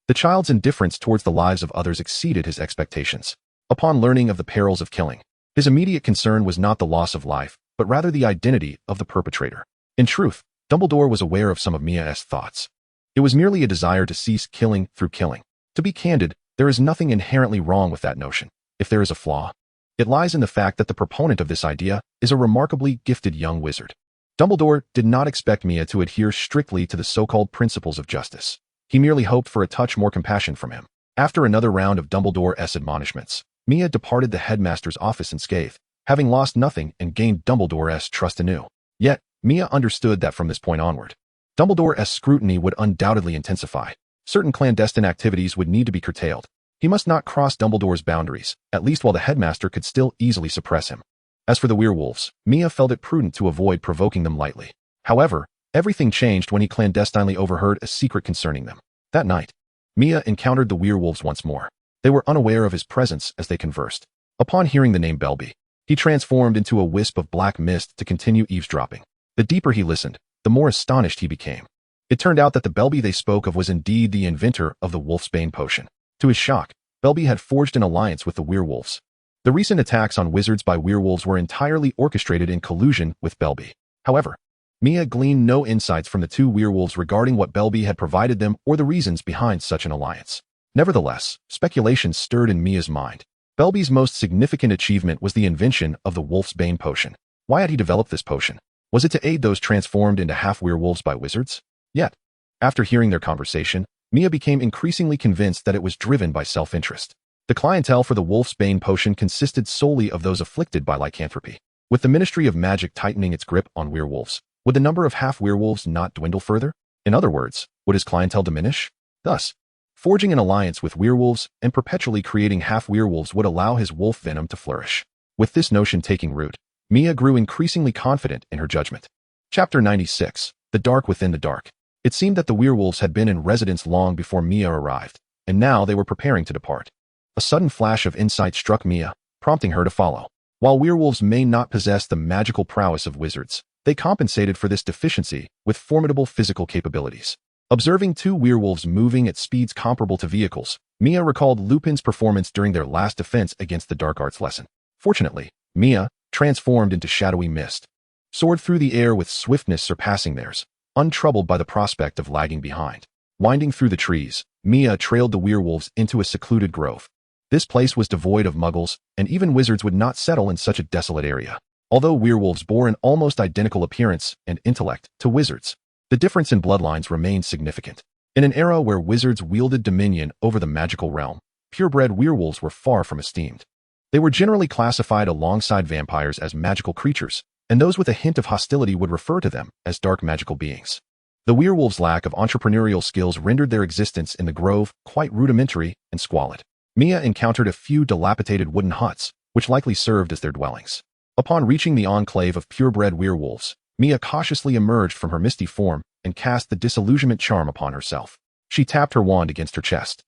The child's indifference towards the lives of others exceeded his expectations. Upon learning of the perils of killing, his immediate concern was not the loss of life, but rather the identity of the perpetrator. In truth, Dumbledore was aware of some of Mia's thoughts. It was merely a desire to cease killing through killing. To be candid, there is nothing inherently wrong with that notion. If there is a flaw, it lies in the fact that the proponent of this idea is a remarkably gifted young wizard. Dumbledore did not expect Mia to adhere strictly to the so-called principles of justice. He merely hoped for a touch more compassion from him. After another round of Dumbledore's admonishments, Mia departed the headmaster's office unscathed, having lost nothing and gained Dumbledore's trust anew. Yet, Mia understood that from this point onward, Dumbledore's scrutiny would undoubtedly intensify. Certain clandestine activities would need to be curtailed. He must not cross Dumbledore's boundaries, at least while the headmaster could still easily suppress him. As for the werewolves, Mia felt it prudent to avoid provoking them lightly. However, everything changed when he clandestinely overheard a secret concerning them. That night, Mia encountered the werewolves once more. They were unaware of his presence as they conversed. Upon hearing the name Belby, he transformed into a wisp of black mist to continue eavesdropping. The deeper he listened, the more astonished he became. It turned out that the Belby they spoke of was indeed the inventor of the Wolfsbane potion. To his shock, Belby had forged an alliance with the werewolves. The recent attacks on wizards by werewolves were entirely orchestrated in collusion with Belby. However, Mia gleaned no insights from the two werewolves regarding what Belby had provided them or the reasons behind such an alliance. Nevertheless, speculation stirred in Mia's mind. Belby's most significant achievement was the invention of the Wolfsbane potion. Why had he developed this potion? Was it to aid those transformed into half-werewolves by wizards? Yet, after hearing their conversation, Mia became increasingly convinced that it was driven by self-interest. The clientele for the Wolfsbane potion consisted solely of those afflicted by lycanthropy. With the Ministry of Magic tightening its grip on werewolves, would the number of half-werewolves not dwindle further? In other words, would his clientele diminish? Thus, forging an alliance with werewolves and perpetually creating half-werewolves would allow his wolf venom to flourish. With this notion taking root, Mia grew increasingly confident in her judgment. Chapter 96. The Dark Within the Dark. It seemed that the werewolves had been in residence long before Mia arrived, and now they were preparing to depart. A sudden flash of insight struck Mia, prompting her to follow. While werewolves may not possess the magical prowess of wizards, they compensated for this deficiency with formidable physical capabilities. Observing two werewolves moving at speeds comparable to vehicles, Mia recalled Lupin's performance during their last defense against the dark arts lesson. Fortunately, Mia, transformed into shadowy mist, soared through the air with swiftness surpassing theirs, untroubled by the prospect of lagging behind. Winding through the trees, Mia trailed the werewolves into a secluded grove. This place was devoid of muggles, and even wizards would not settle in such a desolate area. Although werewolves bore an almost identical appearance and intellect to wizards, the difference in bloodlines remained significant. In an era where wizards wielded dominion over the magical realm, purebred werewolves were far from esteemed. They were generally classified alongside vampires as magical creatures, and those with a hint of hostility would refer to them as dark magical beings. The werewolves' lack of entrepreneurial skills rendered their existence in the grove quite rudimentary and squalid. Mia encountered a few dilapidated wooden huts, which likely served as their dwellings. Upon reaching the enclave of purebred werewolves, Mia cautiously emerged from her misty form and cast the disillusionment charm upon herself. She tapped her wand against her chest,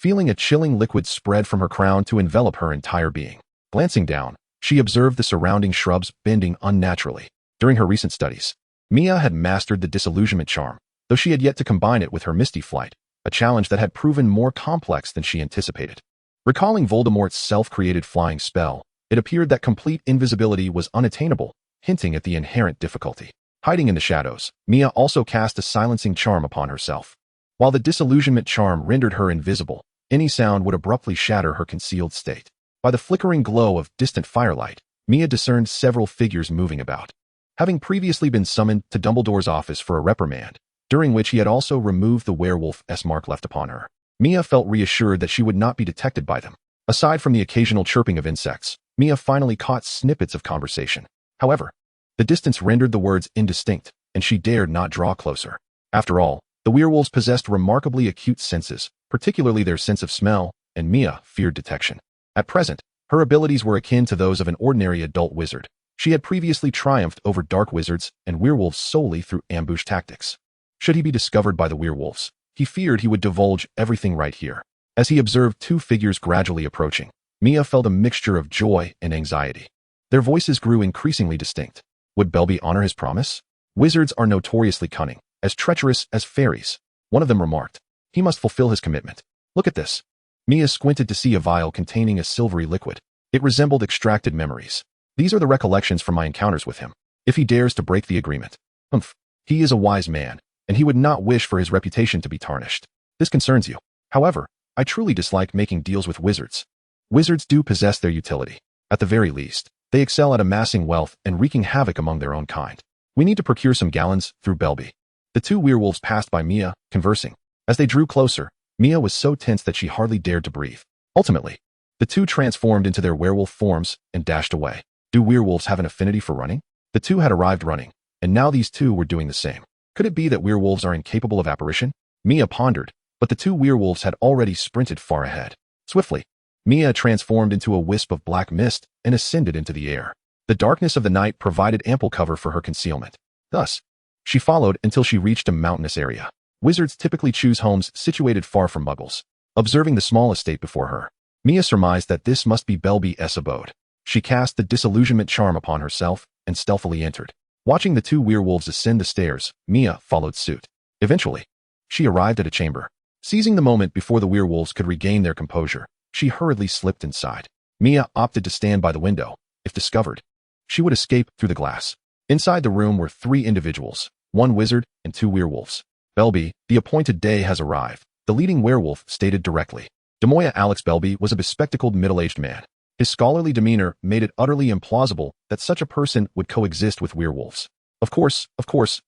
feeling a chilling liquid spread from her crown to envelop her entire being. Glancing down, she observed the surrounding shrubs bending unnaturally. During her recent studies, Mia had mastered the disillusionment charm, though she had yet to combine it with her misty flight, a challenge that had proven more complex than she anticipated. Recalling Voldemort's self-created flying spell, it appeared that complete invisibility was unattainable, hinting at the inherent difficulty. Hiding in the shadows, Mia also cast a silencing charm upon herself. While the disillusionment charm rendered her invisible, any sound would abruptly shatter her concealed state. By the flickering glow of distant firelight, Mia discerned several figures moving about. Having previously been summoned to Dumbledore's office for a reprimand, during which he had also removed the werewolf mark left upon her, Mia felt reassured that she would not be detected by them. Aside from the occasional chirping of insects, Mia finally caught snippets of conversation. However, the distance rendered the words indistinct, and she dared not draw closer. After all, the werewolves possessed remarkably acute senses, particularly their sense of smell, and Mia feared detection. At present, her abilities were akin to those of an ordinary adult wizard. She had previously triumphed over dark wizards and werewolves solely through ambush tactics. Should he be discovered by the werewolves, he feared he would divulge everything right here. As he observed two figures gradually approaching, Mia felt a mixture of joy and anxiety. Their voices grew increasingly distinct. Would Belby honor his promise? Wizards are notoriously cunning, as treacherous as fairies. One of them remarked. He must fulfill his commitment. Look at this. Mia squinted to see a vial containing a silvery liquid. It resembled extracted memories. These are the recollections from my encounters with him. If he dares to break the agreement. Humph. He is a wise man, and he would not wish for his reputation to be tarnished. This concerns you. However, I truly dislike making deals with wizards. Wizards do possess their utility. At the very least, they excel at amassing wealth and wreaking havoc among their own kind. We need to procure some gallons through Belby. The two werewolves passed by Mia, conversing. As they drew closer, Mia was so tense that she hardly dared to breathe. Ultimately, the two transformed into their werewolf forms and dashed away. Do werewolves have an affinity for running? The two had arrived running, and now these two were doing the same. Could it be that werewolves are incapable of apparition? Mia pondered, but the two werewolves had already sprinted far ahead. Swiftly, Mia transformed into a wisp of black mist and ascended into the air. The darkness of the night provided ample cover for her concealment. Thus, she followed until she reached a mountainous area. Wizards typically choose homes situated far from muggles. Observing the small estate before her, Mia surmised that this must be Belby's abode. She cast the disillusionment charm upon herself and stealthily entered. Watching the two werewolves ascend the stairs, Mia followed suit. Eventually, she arrived at a chamber. Seizing the moment before the werewolves could regain their composure, she hurriedly slipped inside. Mia opted to stand by the window. If discovered, she would escape through the glass. Inside the room were 3 individuals, 1 wizard and 2 werewolves. Belby, the appointed day has arrived, the leading werewolf stated directly. Demoya Alex Belby was a bespectacled middle-aged man. His scholarly demeanor made it utterly implausible that such a person would coexist with werewolves. Of course,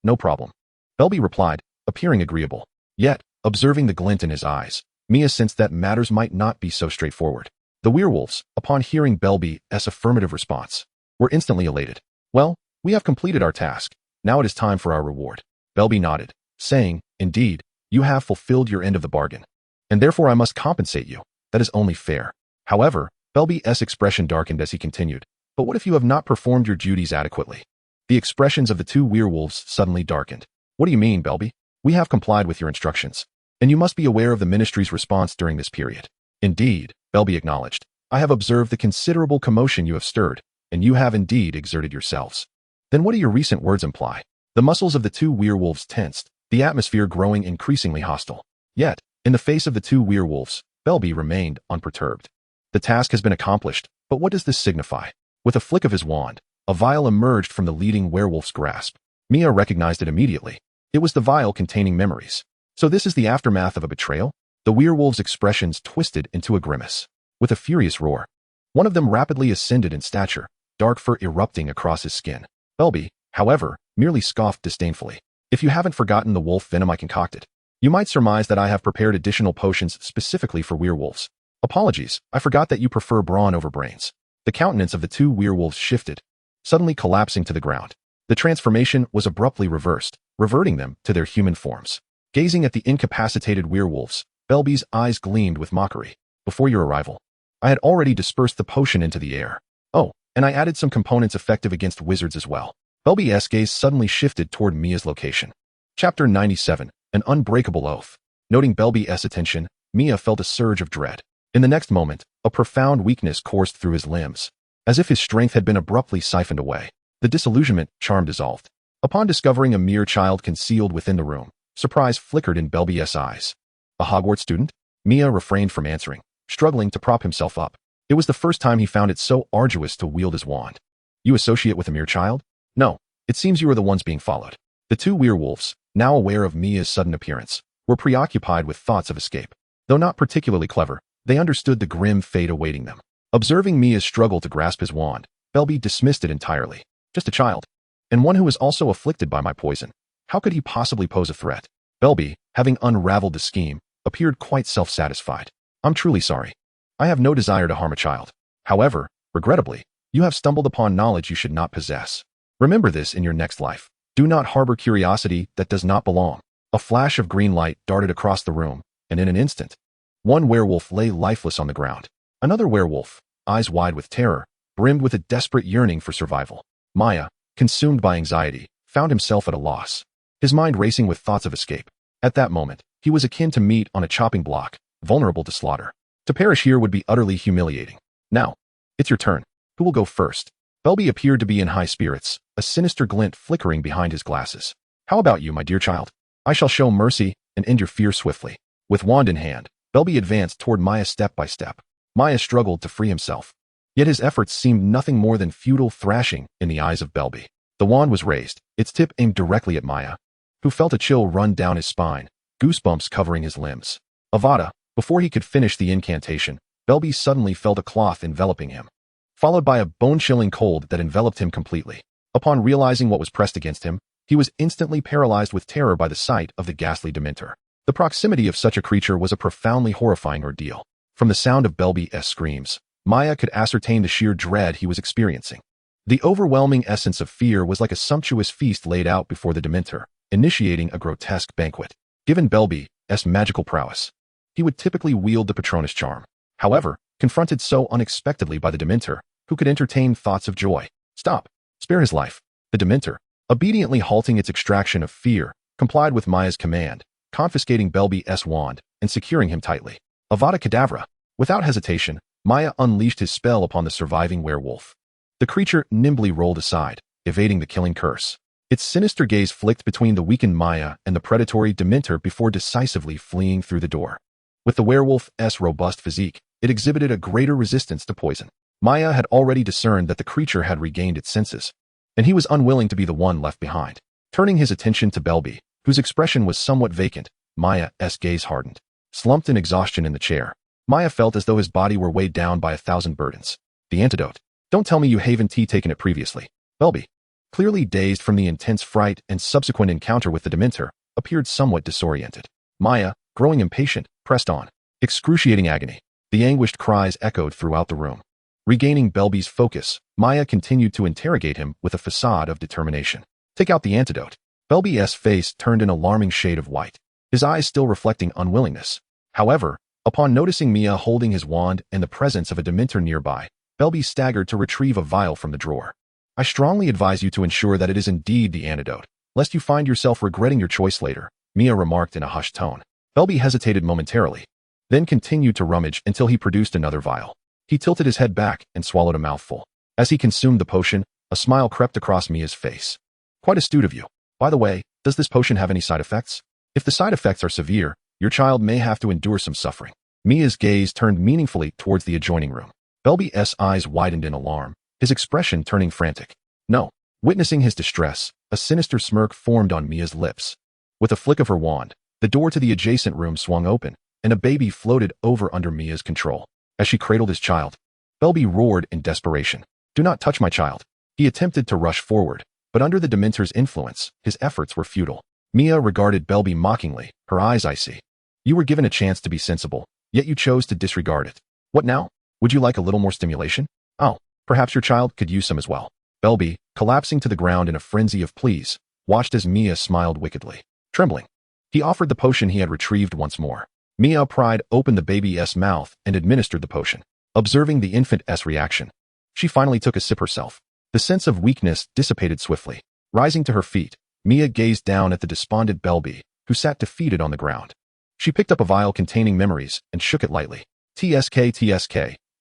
no problem. Belby replied, appearing agreeable. Yet, observing the glint in his eyes, Mia sensed that matters might not be so straightforward. The werewolves, upon hearing Belby's affirmative response, were instantly elated. Well, we have completed our task. Now it is time for our reward. Belby nodded, saying, indeed, you have fulfilled your end of the bargain. And therefore I must compensate you. That is only fair. However, Belby's expression darkened as he continued. But what if you have not performed your duties adequately? The expressions of the 2 werewolves suddenly darkened. What do you mean, Belby? We have complied with your instructions. And you must be aware of the ministry's response during this period. Indeed, Belby acknowledged. I have observed the considerable commotion you have stirred, and you have indeed exerted yourselves. Then what do your recent words imply? The muscles of the 2 werewolves tensed, the atmosphere growing increasingly hostile. Yet, in the face of the 2 werewolves, Belby remained unperturbed. The task has been accomplished, but what does this signify? With a flick of his wand, a vial emerged from the leading werewolf's grasp. Mia recognized it immediately. It was the vial containing memories. So this is the aftermath of a betrayal? The werewolves' expressions twisted into a grimace. With a furious roar, one of them rapidly ascended in stature, dark fur erupting across his skin. Belby, however, merely scoffed disdainfully. If you haven't forgotten the wolf venom I concocted, you might surmise that I have prepared additional potions specifically for werewolves. Apologies, I forgot that you prefer brawn over brains. The countenance of the 2 werewolves shifted, suddenly collapsing to the ground. The transformation was abruptly reversed, reverting them to their human forms. Gazing at the incapacitated werewolves, Belby's eyes gleamed with mockery. Before your arrival, I had already dispersed the potion into the air. Oh, and I added some components effective against wizards as well. Belby's gaze suddenly shifted toward Mia's location. Chapter 97, An Unbreakable Oath. Noting Belby's attention, Mia felt a surge of dread. In the next moment, a profound weakness coursed through his limbs, as if his strength had been abruptly siphoned away. The disillusionment charm dissolved. Upon discovering a mere child concealed within the room, surprise flickered in Belby's eyes. A Hogwarts student? Mia refrained from answering, struggling to prop himself up. It was the first time he found it so arduous to wield his wand. You associate with a mere child? No, it seems you are the ones being followed. The 2 werewolves, now aware of Mia's sudden appearance, were preoccupied with thoughts of escape. Though not particularly clever, they understood the grim fate awaiting them. Observing Mia's struggle to grasp his wand, Belby dismissed it entirely. Just a child. And one who was also afflicted by my poison. How could he possibly pose a threat? Belby, having unraveled the scheme, appeared quite self-satisfied. I'm truly sorry. I have no desire to harm a child. However, regrettably, you have stumbled upon knowledge you should not possess. Remember this in your next life. Do not harbor curiosity that does not belong. A flash of green light darted across the room, and in an instant, 1 werewolf lay lifeless on the ground. Another werewolf, eyes wide with terror, brimmed with a desperate yearning for survival. Maya, consumed by anxiety, found himself at a loss, his mind racing with thoughts of escape. At that moment, he was akin to meat on a chopping block, vulnerable to slaughter. To perish here would be utterly humiliating. Now, it's your turn. Who will go first? Belby appeared to be in high spirits, a sinister glint flickering behind his glasses. How about you, my dear child? I shall show mercy and end your fear swiftly. With wand in hand, Belby advanced toward Maya step by step. Maya struggled to free himself. Yet his efforts seemed nothing more than futile thrashing in the eyes of Belby. The wand was raised, its tip aimed directly at Maya, who felt a chill run down his spine, goosebumps covering his limbs. Avada, before he could finish the incantation, Belby suddenly felt a cloth enveloping him, followed by a bone-chilling cold that enveloped him completely. Upon realizing what was pressed against him, he was instantly paralyzed with terror by the sight of the ghastly Dementor. The proximity of such a creature was a profoundly horrifying ordeal. From the sound of Belby's screams, Maya could ascertain the sheer dread he was experiencing. The overwhelming essence of fear was like a sumptuous feast laid out before the Dementor, initiating a grotesque banquet. Given Belby's magical prowess, he would typically wield the Patronus charm. However, confronted so unexpectedly by the Dementor, who could entertain thoughts of joy. Stop! Spare his life. The Dementor, obediently halting its extraction of fear, complied with Maya's command, confiscating Belby's wand and securing him tightly. Avada Kedavra! Without hesitation, Maya unleashed his spell upon the surviving werewolf. The creature nimbly rolled aside, evading the killing curse. Its sinister gaze flicked between the weakened Maya and the predatory Dementor before decisively fleeing through the door. With the werewolf's robust physique, it exhibited a greater resistance to poison. Maya had already discerned that the creature had regained its senses, and he was unwilling to be the one left behind. Turning his attention to Belby, whose expression was somewhat vacant, Maya's gaze hardened. Slumped in exhaustion in the chair, Maya felt as though his body were weighed down by 1,000 burdens. The antidote. Don't tell me you haven't taken it previously. Belby, clearly dazed from the intense fright and subsequent encounter with the Dementor, appeared somewhat disoriented. Maya, growing impatient, pressed on. Excruciating agony. The anguished cries echoed throughout the room. Regaining Belby's focus, Maya continued to interrogate him with a facade of determination. Take out the antidote. Belby's face turned an alarming shade of white, his eyes still reflecting unwillingness. However, upon noticing Mia holding his wand and the presence of a Dementor nearby, Belby staggered to retrieve a vial from the drawer. I strongly advise you to ensure that it is indeed the antidote, lest you find yourself regretting your choice later, Mia remarked in a hushed tone. Belby hesitated momentarily, then continued to rummage until he produced another vial. He tilted his head back and swallowed a mouthful. As he consumed the potion, a smile crept across Mia's face. Quite astute of you. By the way, does this potion have any side effects? If the side effects are severe, your child may have to endure some suffering. Mia's gaze turned meaningfully towards the adjoining room. Belby's eyes widened in alarm, his expression turning frantic. No. Witnessing his distress, a sinister smirk formed on Mia's lips. With a flick of her wand, the door to the adjacent room swung open, and a baby floated over under Mia's control. As she cradled his child, Belby roared in desperation. Do not touch my child. He attempted to rush forward, but under the Dementor's influence, his efforts were futile. Mia regarded Belby mockingly, her eyes icy. You were given a chance to be sensible, yet you chose to disregard it. What now? Would you like a little more stimulation? Oh, perhaps your child could use some as well. Belby, collapsing to the ground in a frenzy of pleas, watched as Mia smiled wickedly. Trembling, he offered the potion he had retrieved once more. Mia pried open the baby's mouth and administered the potion. Observing the infant's reaction, she finally took a sip herself. The sense of weakness dissipated swiftly. Rising to her feet, Mia gazed down at the despondent Belby, who sat defeated on the ground. She picked up a vial containing memories and shook it lightly. TSK.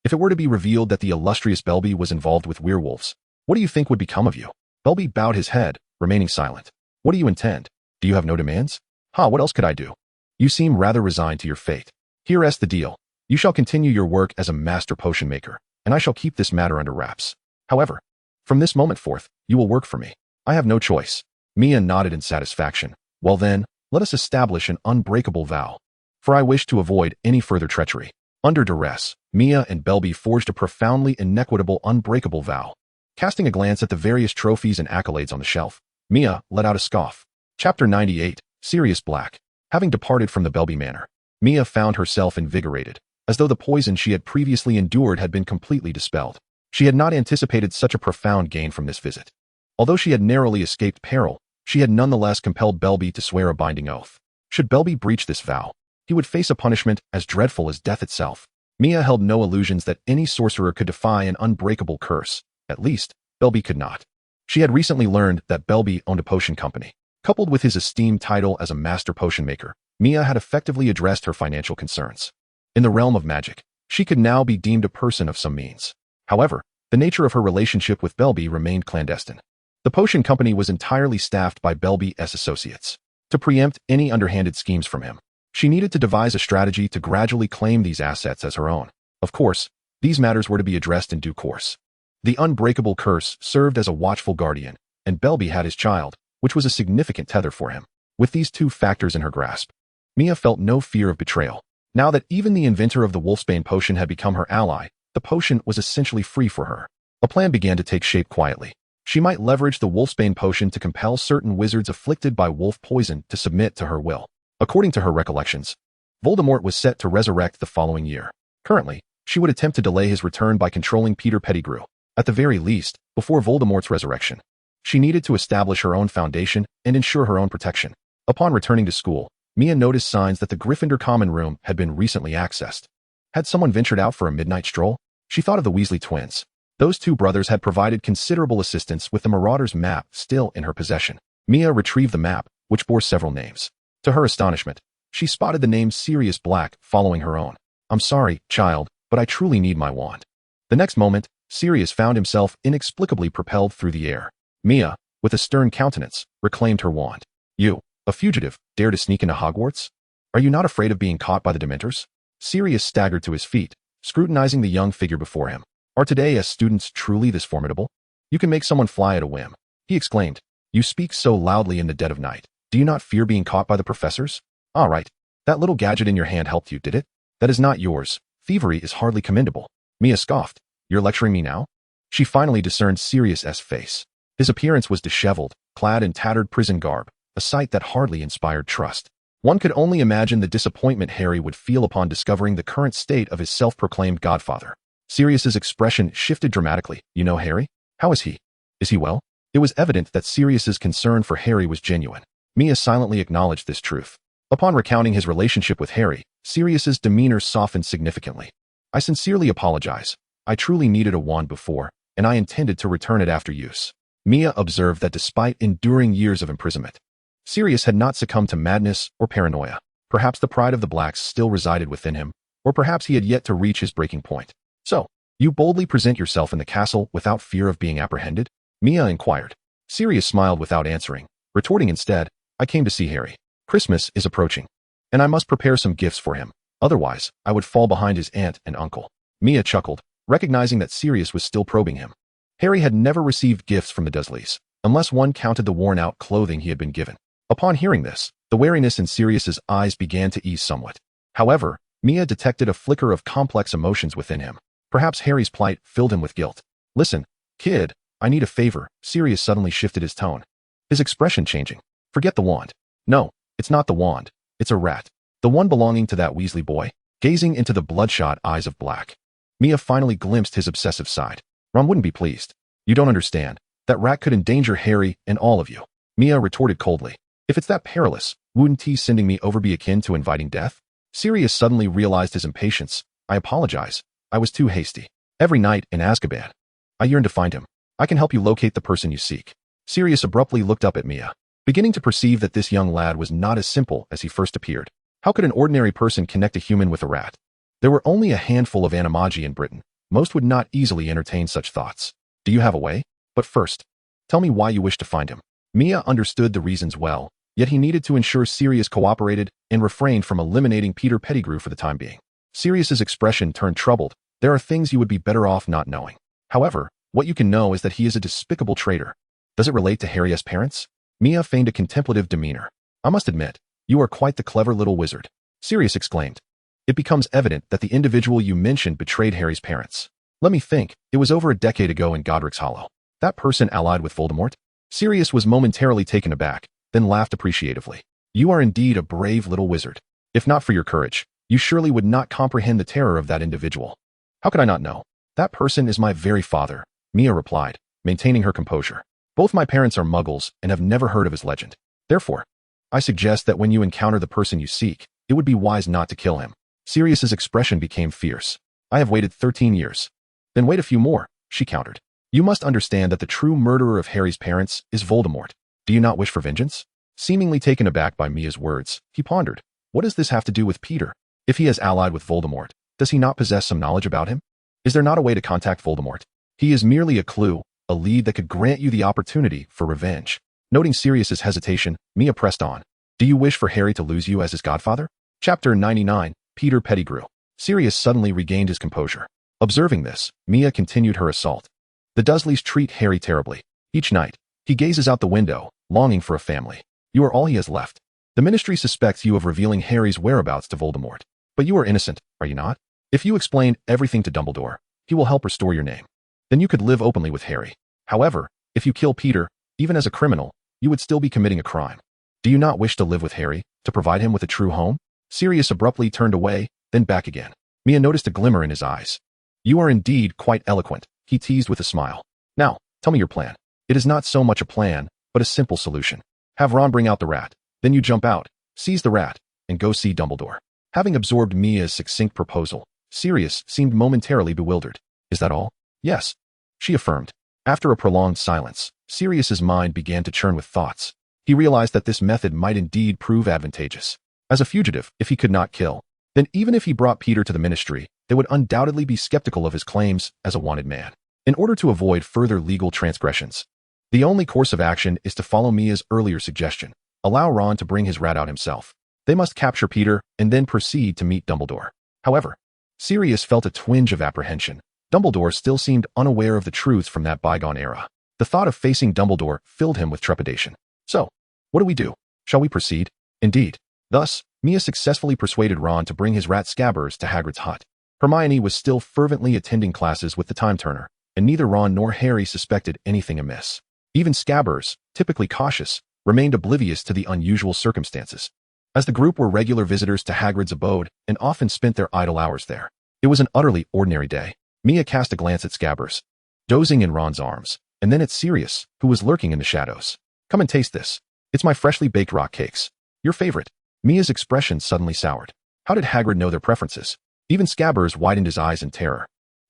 If it were to be revealed that the illustrious Belby was involved with werewolves, what do you think would become of you? Belby bowed his head, remaining silent. What do you intend? Do you have no demands? What else could I do? You seem rather resigned to your fate. Here's the deal. You shall continue your work as a master potion maker, and I shall keep this matter under wraps. However, from this moment forth, you will work for me. I have no choice. Mia nodded in satisfaction. Well then, let us establish an unbreakable vow. For I wish to avoid any further treachery. Under duress, Mia and Belby forged a profoundly inequitable unbreakable vow. Casting a glance at the various trophies and accolades on the shelf, Mia let out a scoff. Chapter 98, Sirius Black. Having departed from the Belby Manor, Mia found herself invigorated, as though the poison she had previously endured had been completely dispelled. She had not anticipated such a profound gain from this visit. Although she had narrowly escaped peril, she had nonetheless compelled Belby to swear a binding oath. Should Belby breach this vow, he would face a punishment as dreadful as death itself. Mia held no illusions that any sorcerer could defy an unbreakable curse. At least, Belby could not. She had recently learned that Belby owned a potion company. Coupled with his esteemed title as a master potion maker, Mia had effectively addressed her financial concerns. In the realm of magic, she could now be deemed a person of some means. However, the nature of her relationship with Belby remained clandestine. The potion company was entirely staffed by Belby's associates. To preempt any underhanded schemes from him, she needed to devise a strategy to gradually claim these assets as her own. Of course, these matters were to be addressed in due course. The unbreakable curse served as a watchful guardian, and Belby had his child, which was a significant tether for him. With these two factors in her grasp, Mia felt no fear of betrayal. Now that even the inventor of the Wolfsbane potion had become her ally, the potion was essentially free for her. A plan began to take shape quietly. She might leverage the Wolfsbane potion to compel certain wizards afflicted by wolf poison to submit to her will. According to her recollections, Voldemort was set to resurrect the following year. Currently, she would attempt to delay his return by controlling Peter Pettigrew. At the very least, before Voldemort's resurrection, she needed to establish her own foundation and ensure her own protection. Upon returning to school, Mia noticed signs that the Gryffindor common room had been recently accessed. Had someone ventured out for a midnight stroll? She thought of the Weasley twins. Those two brothers had provided considerable assistance with the Marauder's map still in her possession. Mia retrieved the map, which bore several names. To her astonishment, she spotted the name Sirius Black following her own. "I'm sorry, child, but I truly need my wand." The next moment, Sirius found himself inexplicably propelled through the air. Mia, with a stern countenance, reclaimed her wand. "You, a fugitive, dare to sneak into Hogwarts? Are you not afraid of being caught by the Dementors?" Sirius staggered to his feet, scrutinizing the young figure before him. "Are today's students truly this formidable? You can make someone fly at a whim," he exclaimed. "You speak so loudly in the dead of night. Do you not fear being caught by the professors? All right. That little gadget in your hand helped you, did it? That is not yours. Thievery is hardly commendable." Mia scoffed. "You're lecturing me now?" She finally discerned Sirius's face. His appearance was disheveled, clad in tattered prison garb, a sight that hardly inspired trust. One could only imagine the disappointment Harry would feel upon discovering the current state of his self-proclaimed godfather. Sirius's expression shifted dramatically. "You know Harry? How is he? Is he well?" It was evident that Sirius's concern for Harry was genuine. Mia silently acknowledged this truth. Upon recounting his relationship with Harry, Sirius's demeanor softened significantly. "I sincerely apologize. I truly needed a wand before, and I intended to return it after use." Mia observed that despite enduring years of imprisonment, Sirius had not succumbed to madness or paranoia. Perhaps the pride of the Blacks still resided within him, or perhaps he had yet to reach his breaking point. "So, you boldly present yourself in the castle without fear of being apprehended?" Mia inquired. Sirius smiled without answering, retorting instead, "I came to see Harry. Christmas is approaching, and I must prepare some gifts for him. Otherwise, I would fall behind his aunt and uncle." Mia chuckled, recognizing that Sirius was still probing him. Harry had never received gifts from the Dursleys, unless one counted the worn-out clothing he had been given. Upon hearing this, the wariness in Sirius's eyes began to ease somewhat. However, Mia detected a flicker of complex emotions within him. Perhaps Harry's plight filled him with guilt. "Listen, kid, I need a favor." Sirius suddenly shifted his tone, his expression changing. "Forget the wand." "No, it's not the wand. It's a rat. The one belonging to that Weasley boy." Gazing into the bloodshot eyes of Black, Mia finally glimpsed his obsessive side. "Ron wouldn't be pleased. You don't understand. That rat could endanger Harry and all of you." Mia retorted coldly. "If it's that perilous, wouldn't he sending me over be akin to inviting death?" Sirius suddenly realized his impatience. "I apologize. I was too hasty. Every night in Azkaban, I yearn to find him. I can help you locate the person you seek." Sirius abruptly looked up at Mia, beginning to perceive that this young lad was not as simple as he first appeared. How could an ordinary person connect a human with a rat? There were only a handful of animagi in Britain. Most would not easily entertain such thoughts. "Do you have a way? But first, tell me why you wish to find him." Mia understood the reasons well, yet he needed to ensure Sirius cooperated and refrained from eliminating Peter Pettigrew for the time being. Sirius's expression turned troubled. "There are things you would be better off not knowing. However, what you can know is that he is a despicable traitor." "Does it relate to Harry's parents?" Mia feigned a contemplative demeanor. "I must admit, you are quite the clever little wizard," Sirius exclaimed. "It becomes evident that the individual you mentioned betrayed Harry's parents. Let me think, it was over a decade ago in Godric's Hollow. That person allied with Voldemort?" Sirius was momentarily taken aback, then laughed appreciatively. "You are indeed a brave little wizard. If not for your courage, you surely would not comprehend the terror of that individual." "How could I not know? That person is my very father," Mia replied, maintaining her composure. "Both my parents are muggles and have never heard of his legend. Therefore, I suggest that when you encounter the person you seek, it would be wise not to kill him." Sirius's expression became fierce. "I have waited 13 years. Then wait a few more," she countered. "You must understand that the true murderer of Harry's parents is Voldemort. Do you not wish for vengeance?" Seemingly taken aback by Mia's words, he pondered. What does this have to do with Peter? If he has allied with Voldemort, does he not possess some knowledge about him? Is there not a way to contact Voldemort? He is merely a clue, a lead that could grant you the opportunity for revenge. Noting Sirius's hesitation, Mia pressed on. "Do you wish for Harry to lose you as his godfather?" Chapter 99, Peter Pettigrew. Sirius suddenly regained his composure. Observing this, Mia continued her assault. "The Dursleys treat Harry terribly. Each night, he gazes out the window, longing for a family. You are all he has left. The Ministry suspects you of revealing Harry's whereabouts to Voldemort. But you are innocent, are you not? If you explain everything to Dumbledore, he will help restore your name. Then you could live openly with Harry. However, if you kill Peter, even as a criminal, you would still be committing a crime. Do you not wish to live with Harry, to provide him with a true home? Sirius abruptly turned away, then back again. Mia noticed a glimmer in his eyes. You are indeed quite eloquent, he teased with a smile. Now, tell me your plan. It is not so much a plan, but a simple solution. Have Ron bring out the rat. Then you jump out, seize the rat, and go see Dumbledore. Having absorbed Mia's succinct proposal, Sirius seemed momentarily bewildered. Is that all? Yes, she affirmed. After a prolonged silence, Sirius's mind began to churn with thoughts. He realized that this method might indeed prove advantageous. As a fugitive, if he could not kill, then even if he brought Peter to the Ministry, they would undoubtedly be skeptical of his claims as a wanted man. In order to avoid further legal transgressions, the only course of action is to follow Mia's earlier suggestion. Allow Ron to bring his rat out himself. They must capture Peter and then proceed to meet Dumbledore. However, Sirius felt a twinge of apprehension. Dumbledore still seemed unaware of the truths from that bygone era. The thought of facing Dumbledore filled him with trepidation. So, what do we do? Shall we proceed? Indeed. Thus, Mia successfully persuaded Ron to bring his rat Scabbers to Hagrid's hut. Hermione was still fervently attending classes with the Time Turner, and neither Ron nor Harry suspected anything amiss. Even Scabbers, typically cautious, remained oblivious to the unusual circumstances. As the group were regular visitors to Hagrid's abode and often spent their idle hours there, it was an utterly ordinary day. Mia cast a glance at Scabbers, dozing in Ron's arms, and then at Sirius, who was lurking in the shadows. Come and taste this. It's my freshly baked rock cakes. Your favorite. Mia's expression suddenly soured. How did Hagrid know their preferences? Even Scabbers widened his eyes in terror,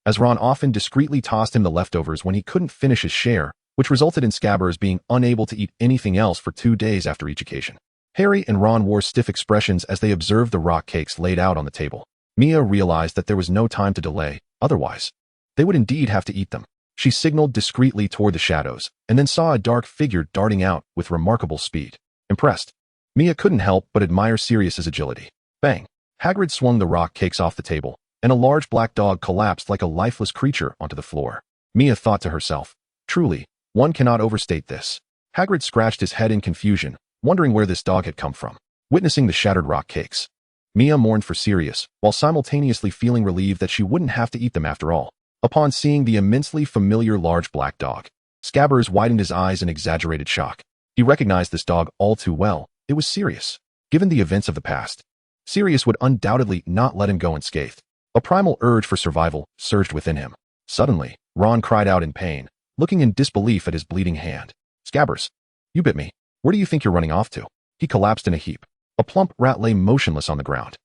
as Ron often discreetly tossed him the leftovers when he couldn't finish his share, which resulted in Scabbers being unable to eat anything else for 2 days after each occasion. Harry and Ron wore stiff expressions as they observed the rock cakes laid out on the table. Mia realized that there was no time to delay, otherwise, they would indeed have to eat them. She signaled discreetly toward the shadows, and then saw a dark figure darting out with remarkable speed. Impressed, Mia couldn't help but admire Sirius's agility. Bang! Hagrid swung the rock cakes off the table, and a large black dog collapsed like a lifeless creature onto the floor. Mia thought to herself, truly, one cannot overstate this. Hagrid scratched his head in confusion, wondering where this dog had come from. Witnessing the shattered rock cakes, Mia mourned for Sirius, while simultaneously feeling relieved that she wouldn't have to eat them after all. Upon seeing the immensely familiar large black dog, Scabbers widened his eyes in exaggerated shock. He recognized this dog all too well. It was Sirius. Given the events of the past, Sirius would undoubtedly not let him go unscathed. A primal urge for survival surged within him. Suddenly, Ron cried out in pain, looking in disbelief at his bleeding hand. Scabbers, you bit me. Where do you think you're running off to? He collapsed in a heap. A plump rat lay motionless on the ground.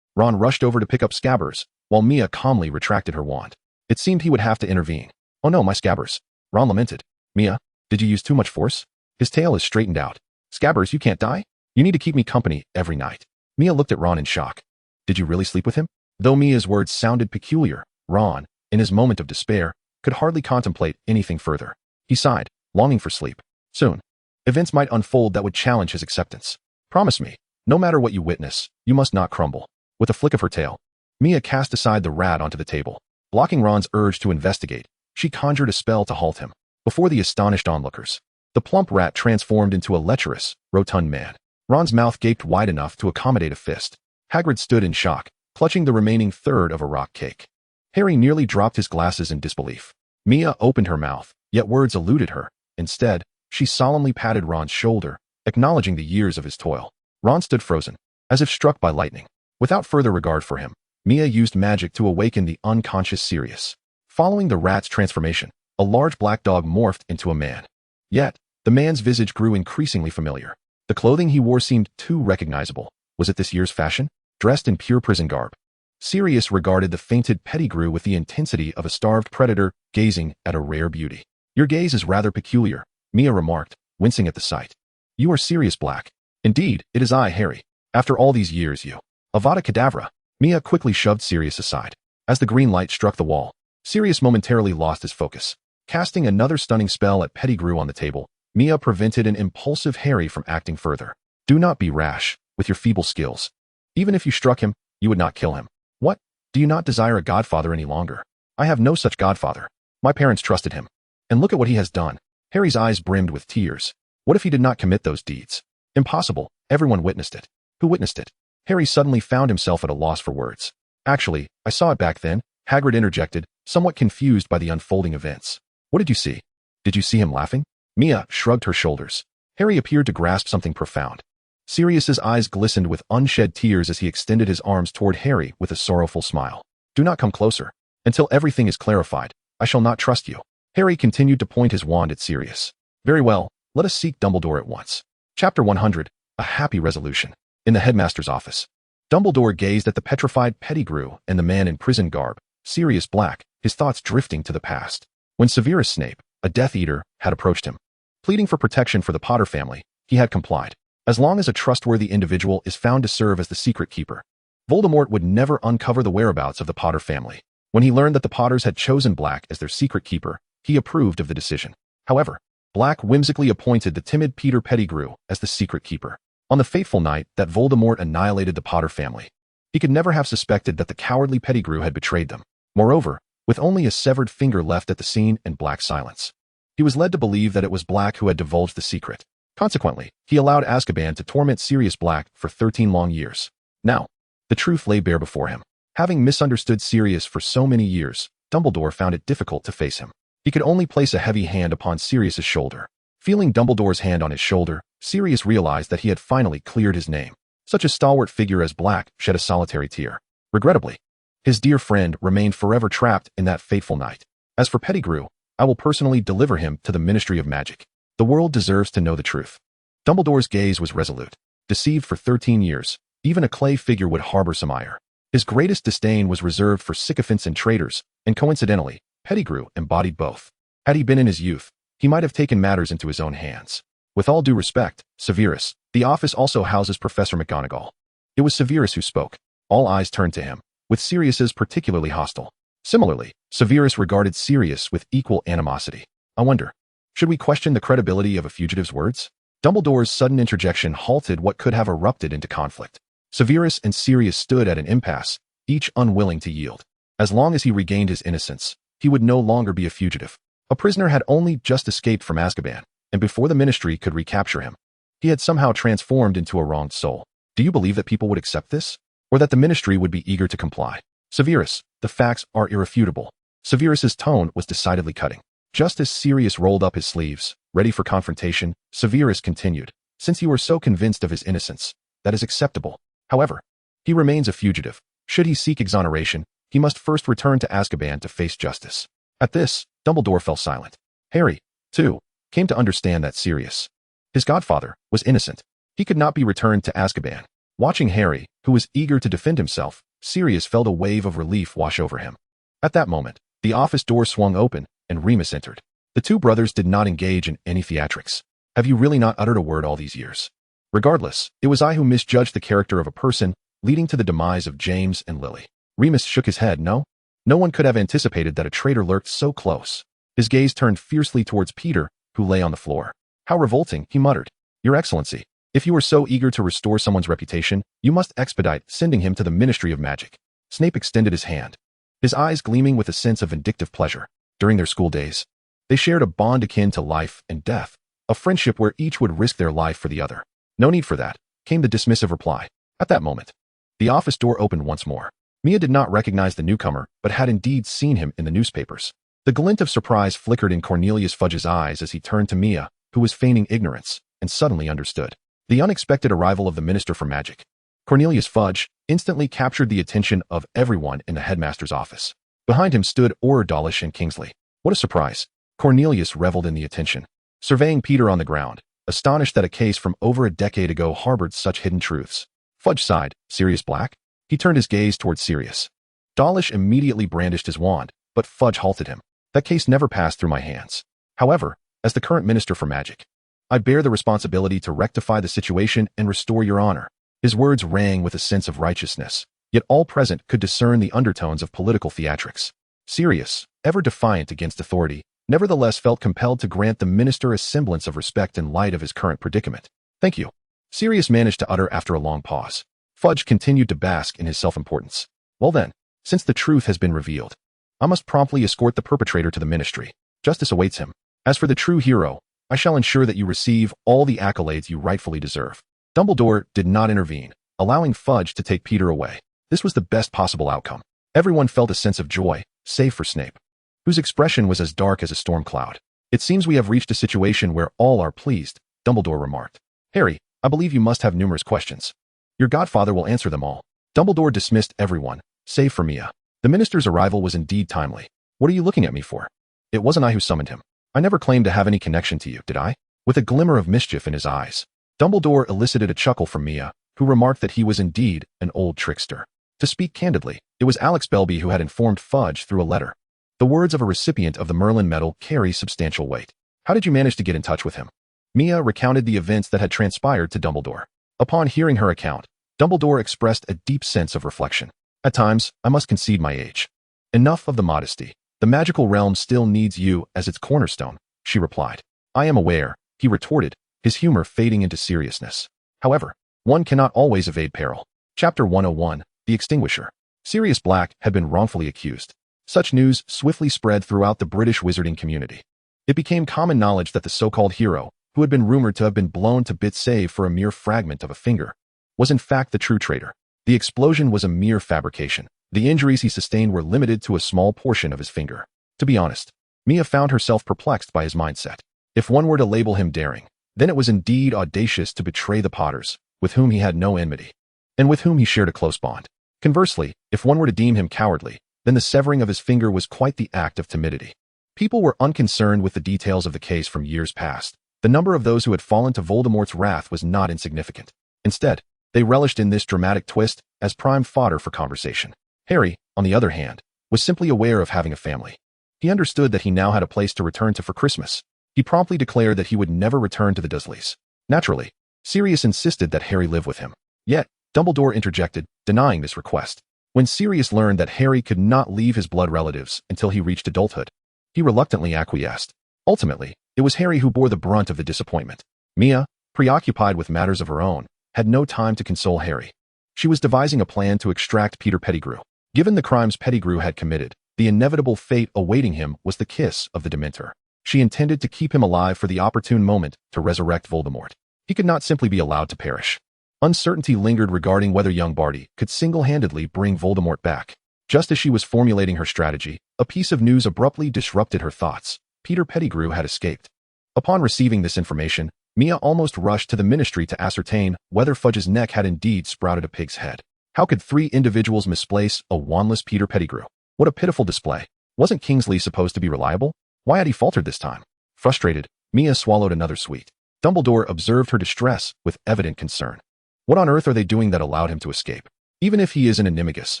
Ron rushed over to pick up Scabbers, while Mia calmly retracted her wand. It seemed he would have to intervene. Oh no, my Scabbers. Ron lamented. Mia, did you use too much force? His tail is straightened out. Scabbers, you can't die? You need to keep me company every night. Mia looked at Ron in shock. Did you really sleep with him? Though Mia's words sounded peculiar, Ron, in his moment of despair, could hardly contemplate anything further. He sighed, longing for sleep. Soon, events might unfold that would challenge his acceptance. Promise me, no matter what you witness, you must not crumble. With a flick of her tail, Mia cast aside the rat onto the table. Blocking Ron's urge to investigate, she conjured a spell to halt him. Before the astonished onlookers, the plump rat transformed into a lecherous, rotund man. Ron's mouth gaped wide enough to accommodate a fist. Hagrid stood in shock, clutching the remaining third of a rock cake. Harry nearly dropped his glasses in disbelief. Mia opened her mouth, yet words eluded her. Instead, she solemnly patted Ron's shoulder, acknowledging the years of his toil. Ron stood frozen, as if struck by lightning. Without further regard for him, Mia used magic to awaken the unconscious Sirius. Following the rat's transformation, a large black dog morphed into a man. Yet, the man's visage grew increasingly familiar. The clothing he wore seemed too recognizable. Was it this year's fashion? Dressed in pure prison garb, Sirius regarded the fainted Pettigrew with the intensity of a starved predator gazing at a rare beauty. Your gaze is rather peculiar, Mia remarked, wincing at the sight. You are Sirius Black. Indeed, it is I, Harry. After all these years, you. Avada Kedavra. Mia quickly shoved Sirius aside. As the green light struck the wall, Sirius momentarily lost his focus. Casting another stunning spell at Pettigrew on the table, Mia prevented an impulsive Harry from acting further. Do not be rash, with your feeble skills. Even if you struck him, you would not kill him. What? Do you not desire a godfather any longer? I have no such godfather. My parents trusted him. And look at what he has done. Harry's eyes brimmed with tears. What if he did not commit those deeds? Impossible, Everyone witnessed it. Who witnessed it? Harry suddenly found himself at a loss for words. Actually, I saw it back then, Hagrid interjected, somewhat confused by the unfolding events. What did you see? Did you see him laughing? Mia shrugged her shoulders. Harry appeared to grasp something profound. Sirius's eyes glistened with unshed tears as he extended his arms toward Harry with a sorrowful smile. Do not come closer. Until everything is clarified, I shall not trust you. Harry continued to point his wand at Sirius. Very well, let us seek Dumbledore at once. Chapter 100, A Happy Resolution. In the Headmaster's office, Dumbledore gazed at the petrified Pettigrew and the man in prison garb, Sirius Black, his thoughts drifting to the past. When Severus Snape, a Death Eater, had approached him, pleading for protection for the Potter family, he had complied. As long as a trustworthy individual is found to serve as the secret keeper, Voldemort would never uncover the whereabouts of the Potter family. When he learned that the Potters had chosen Black as their secret keeper, he approved of the decision. However, Black whimsically appointed the timid Peter Pettigrew as the secret keeper. On the fateful night that Voldemort annihilated the Potter family, he could never have suspected that the cowardly Pettigrew had betrayed them. Moreover, with only a severed finger left at the scene and Black's silence, he was led to believe that it was Black who had divulged the secret. Consequently, he allowed Azkaban to torment Sirius Black for 13 long years. Now, the truth lay bare before him. Having misunderstood Sirius for so many years, Dumbledore found it difficult to face him. He could only place a heavy hand upon Sirius's shoulder. Feeling Dumbledore's hand on his shoulder, Sirius realized that he had finally cleared his name. Such a stalwart figure as Black shed a solitary tear. Regrettably, his dear friend remained forever trapped in that fateful night. As for Pettigrew, I will personally deliver him to the Ministry of Magic. The world deserves to know the truth. Dumbledore's gaze was resolute. Deceived for 13 years, even a clay figure would harbor some ire. His greatest disdain was reserved for sycophants and traitors, and coincidentally, Pettigrew embodied both. Had he been in his youth, he might have taken matters into his own hands. With all due respect, Severus, the office also houses Professor McGonagall. It was Severus who spoke. All eyes turned to him, with Sirius's particularly hostile. Similarly, Severus regarded Sirius with equal animosity. I wonder, should we question the credibility of a fugitive's words? Dumbledore's sudden interjection halted what could have erupted into conflict. Severus and Sirius stood at an impasse, each unwilling to yield. As long as he regained his innocence, he would no longer be a fugitive. A prisoner had only just escaped from Azkaban, and before the Ministry could recapture him, he had somehow transformed into a wronged soul. Do you believe that people would accept this? Or that the Ministry would be eager to comply? Severus, the facts are irrefutable. Severus's tone was decidedly cutting. Just as Sirius rolled up his sleeves, ready for confrontation, Severus continued, since you are so convinced of his innocence, that is acceptable. However, he remains a fugitive. Should he seek exoneration, he must first return to Azkaban to face justice. At this, Dumbledore fell silent. Harry, too, came to understand that Sirius, his godfather, was innocent. He could not be returned to Azkaban. Watching Harry, who was eager to defend himself, Sirius felt a wave of relief wash over him. At that moment, the office door swung open, and Remus entered. The two brothers did not engage in any theatrics. Have you really not uttered a word all these years? Regardless, it was I who misjudged the character of a person, leading to the demise of James and Lily. Remus shook his head. No one could have anticipated that a traitor lurked so close. His gaze turned fiercely towards Peter, who lay on the floor. How revolting, he muttered. Your Excellency, if you are so eager to restore someone's reputation, you must expedite sending him to the Ministry of Magic. Snape extended his hand, his eyes gleaming with a sense of vindictive pleasure. During their school days, they shared a bond akin to life and death, a friendship where each would risk their life for the other. No need for that, came the dismissive reply. At that moment, the office door opened once more. Mia did not recognize the newcomer, but had indeed seen him in the newspapers. The glint of surprise flickered in Cornelius Fudge's eyes as he turned to Mia, who was feigning ignorance, and suddenly understood the unexpected arrival of the Minister for Magic. Cornelius Fudge instantly captured the attention of everyone in the headmaster's office. Behind him stood Auror Dawlish and Kingsley. What a surprise! Cornelius reveled in the attention, surveying Peter on the ground, astonished that a case from over a decade ago harbored such hidden truths. Fudge sighed. Sirius Black? He turned his gaze towards Sirius. Dawlish immediately brandished his wand, but Fudge halted him. That case never passed through my hands. However, as the current Minister for Magic, I bear the responsibility to rectify the situation and restore your honor. His words rang with a sense of righteousness, yet all present could discern the undertones of political theatrics. Sirius, ever defiant against authority, nevertheless felt compelled to grant the minister a semblance of respect in light of his current predicament. Thank you, Sirius managed to utter after a long pause. Fudge continued to bask in his self-importance. Well then, since the truth has been revealed, I must promptly escort the perpetrator to the ministry. Justice awaits him. As for the true hero, I shall ensure that you receive all the accolades you rightfully deserve. Dumbledore did not intervene, allowing Fudge to take Peter away. This was the best possible outcome. Everyone felt a sense of joy, save for Snape, whose expression was as dark as a storm cloud. It seems we have reached a situation where all are pleased, Dumbledore remarked. Harry, I believe you must have numerous questions. Your godfather will answer them all. Dumbledore dismissed everyone, save for Mia. The minister's arrival was indeed timely. What are you looking at me for? It wasn't I who summoned him. I never claimed to have any connection to you, did I? With a glimmer of mischief in his eyes, Dumbledore elicited a chuckle from Mia, who remarked that he was indeed an old trickster. To speak candidly, it was Alex Belby who had informed Fudge through a letter. The words of a recipient of the Merlin Medal carry substantial weight. How did you manage to get in touch with him? Mia recounted the events that had transpired to Dumbledore. Upon hearing her account, Dumbledore expressed a deep sense of reflection. At times, I must concede my age. Enough of the modesty. The magical realm still needs you as its cornerstone, she replied. I am aware, he retorted, his humor fading into seriousness. However, one cannot always evade peril. Chapter 101, The Extinguisher. Sirius Black had been wrongfully accused. Such news swiftly spread throughout the British wizarding community. It became common knowledge that the so-called hero, who had been rumored to have been blown to bits save for a mere fragment of a finger, was in fact the true traitor. The explosion was a mere fabrication. The injuries he sustained were limited to a small portion of his finger. To be honest, Mia found herself perplexed by his mindset. If one were to label him daring, then it was indeed audacious to betray the Potters, with whom he had no enmity, and with whom he shared a close bond. Conversely, if one were to deem him cowardly, then the severing of his finger was quite the act of timidity. People were unconcerned with the details of the case from years past. The number of those who had fallen to Voldemort's wrath was not insignificant. Instead, they relished in this dramatic twist as prime fodder for conversation. Harry, on the other hand, was simply aware of having a family. He understood that he now had a place to return to for Christmas. He promptly declared that he would never return to the Dursleys. Naturally, Sirius insisted that Harry live with him. Yet, Dumbledore interjected, denying this request. When Sirius learned that Harry could not leave his blood relatives until he reached adulthood, he reluctantly acquiesced. Ultimately, it was Harry who bore the brunt of the disappointment. Mia, preoccupied with matters of her own, had no time to console Harry. She was devising a plan to extract Peter Pettigrew. Given the crimes Pettigrew had committed, the inevitable fate awaiting him was the kiss of the Dementor. She intended to keep him alive for the opportune moment to resurrect Voldemort. He could not simply be allowed to perish. Uncertainty lingered regarding whether young Barty could single-handedly bring Voldemort back. Just as she was formulating her strategy, a piece of news abruptly disrupted her thoughts. Peter Pettigrew had escaped. Upon receiving this information, Mia almost rushed to the ministry to ascertain whether Fudge's neck had indeed sprouted a pig's head. How could three individuals misplace a wandless Peter Pettigrew? What a pitiful display. Wasn't Kingsley supposed to be reliable? Why had he faltered this time? Frustrated, Mia swallowed another sweet. Dumbledore observed her distress with evident concern. What on earth are they doing that allowed him to escape? Even if he is an animagus,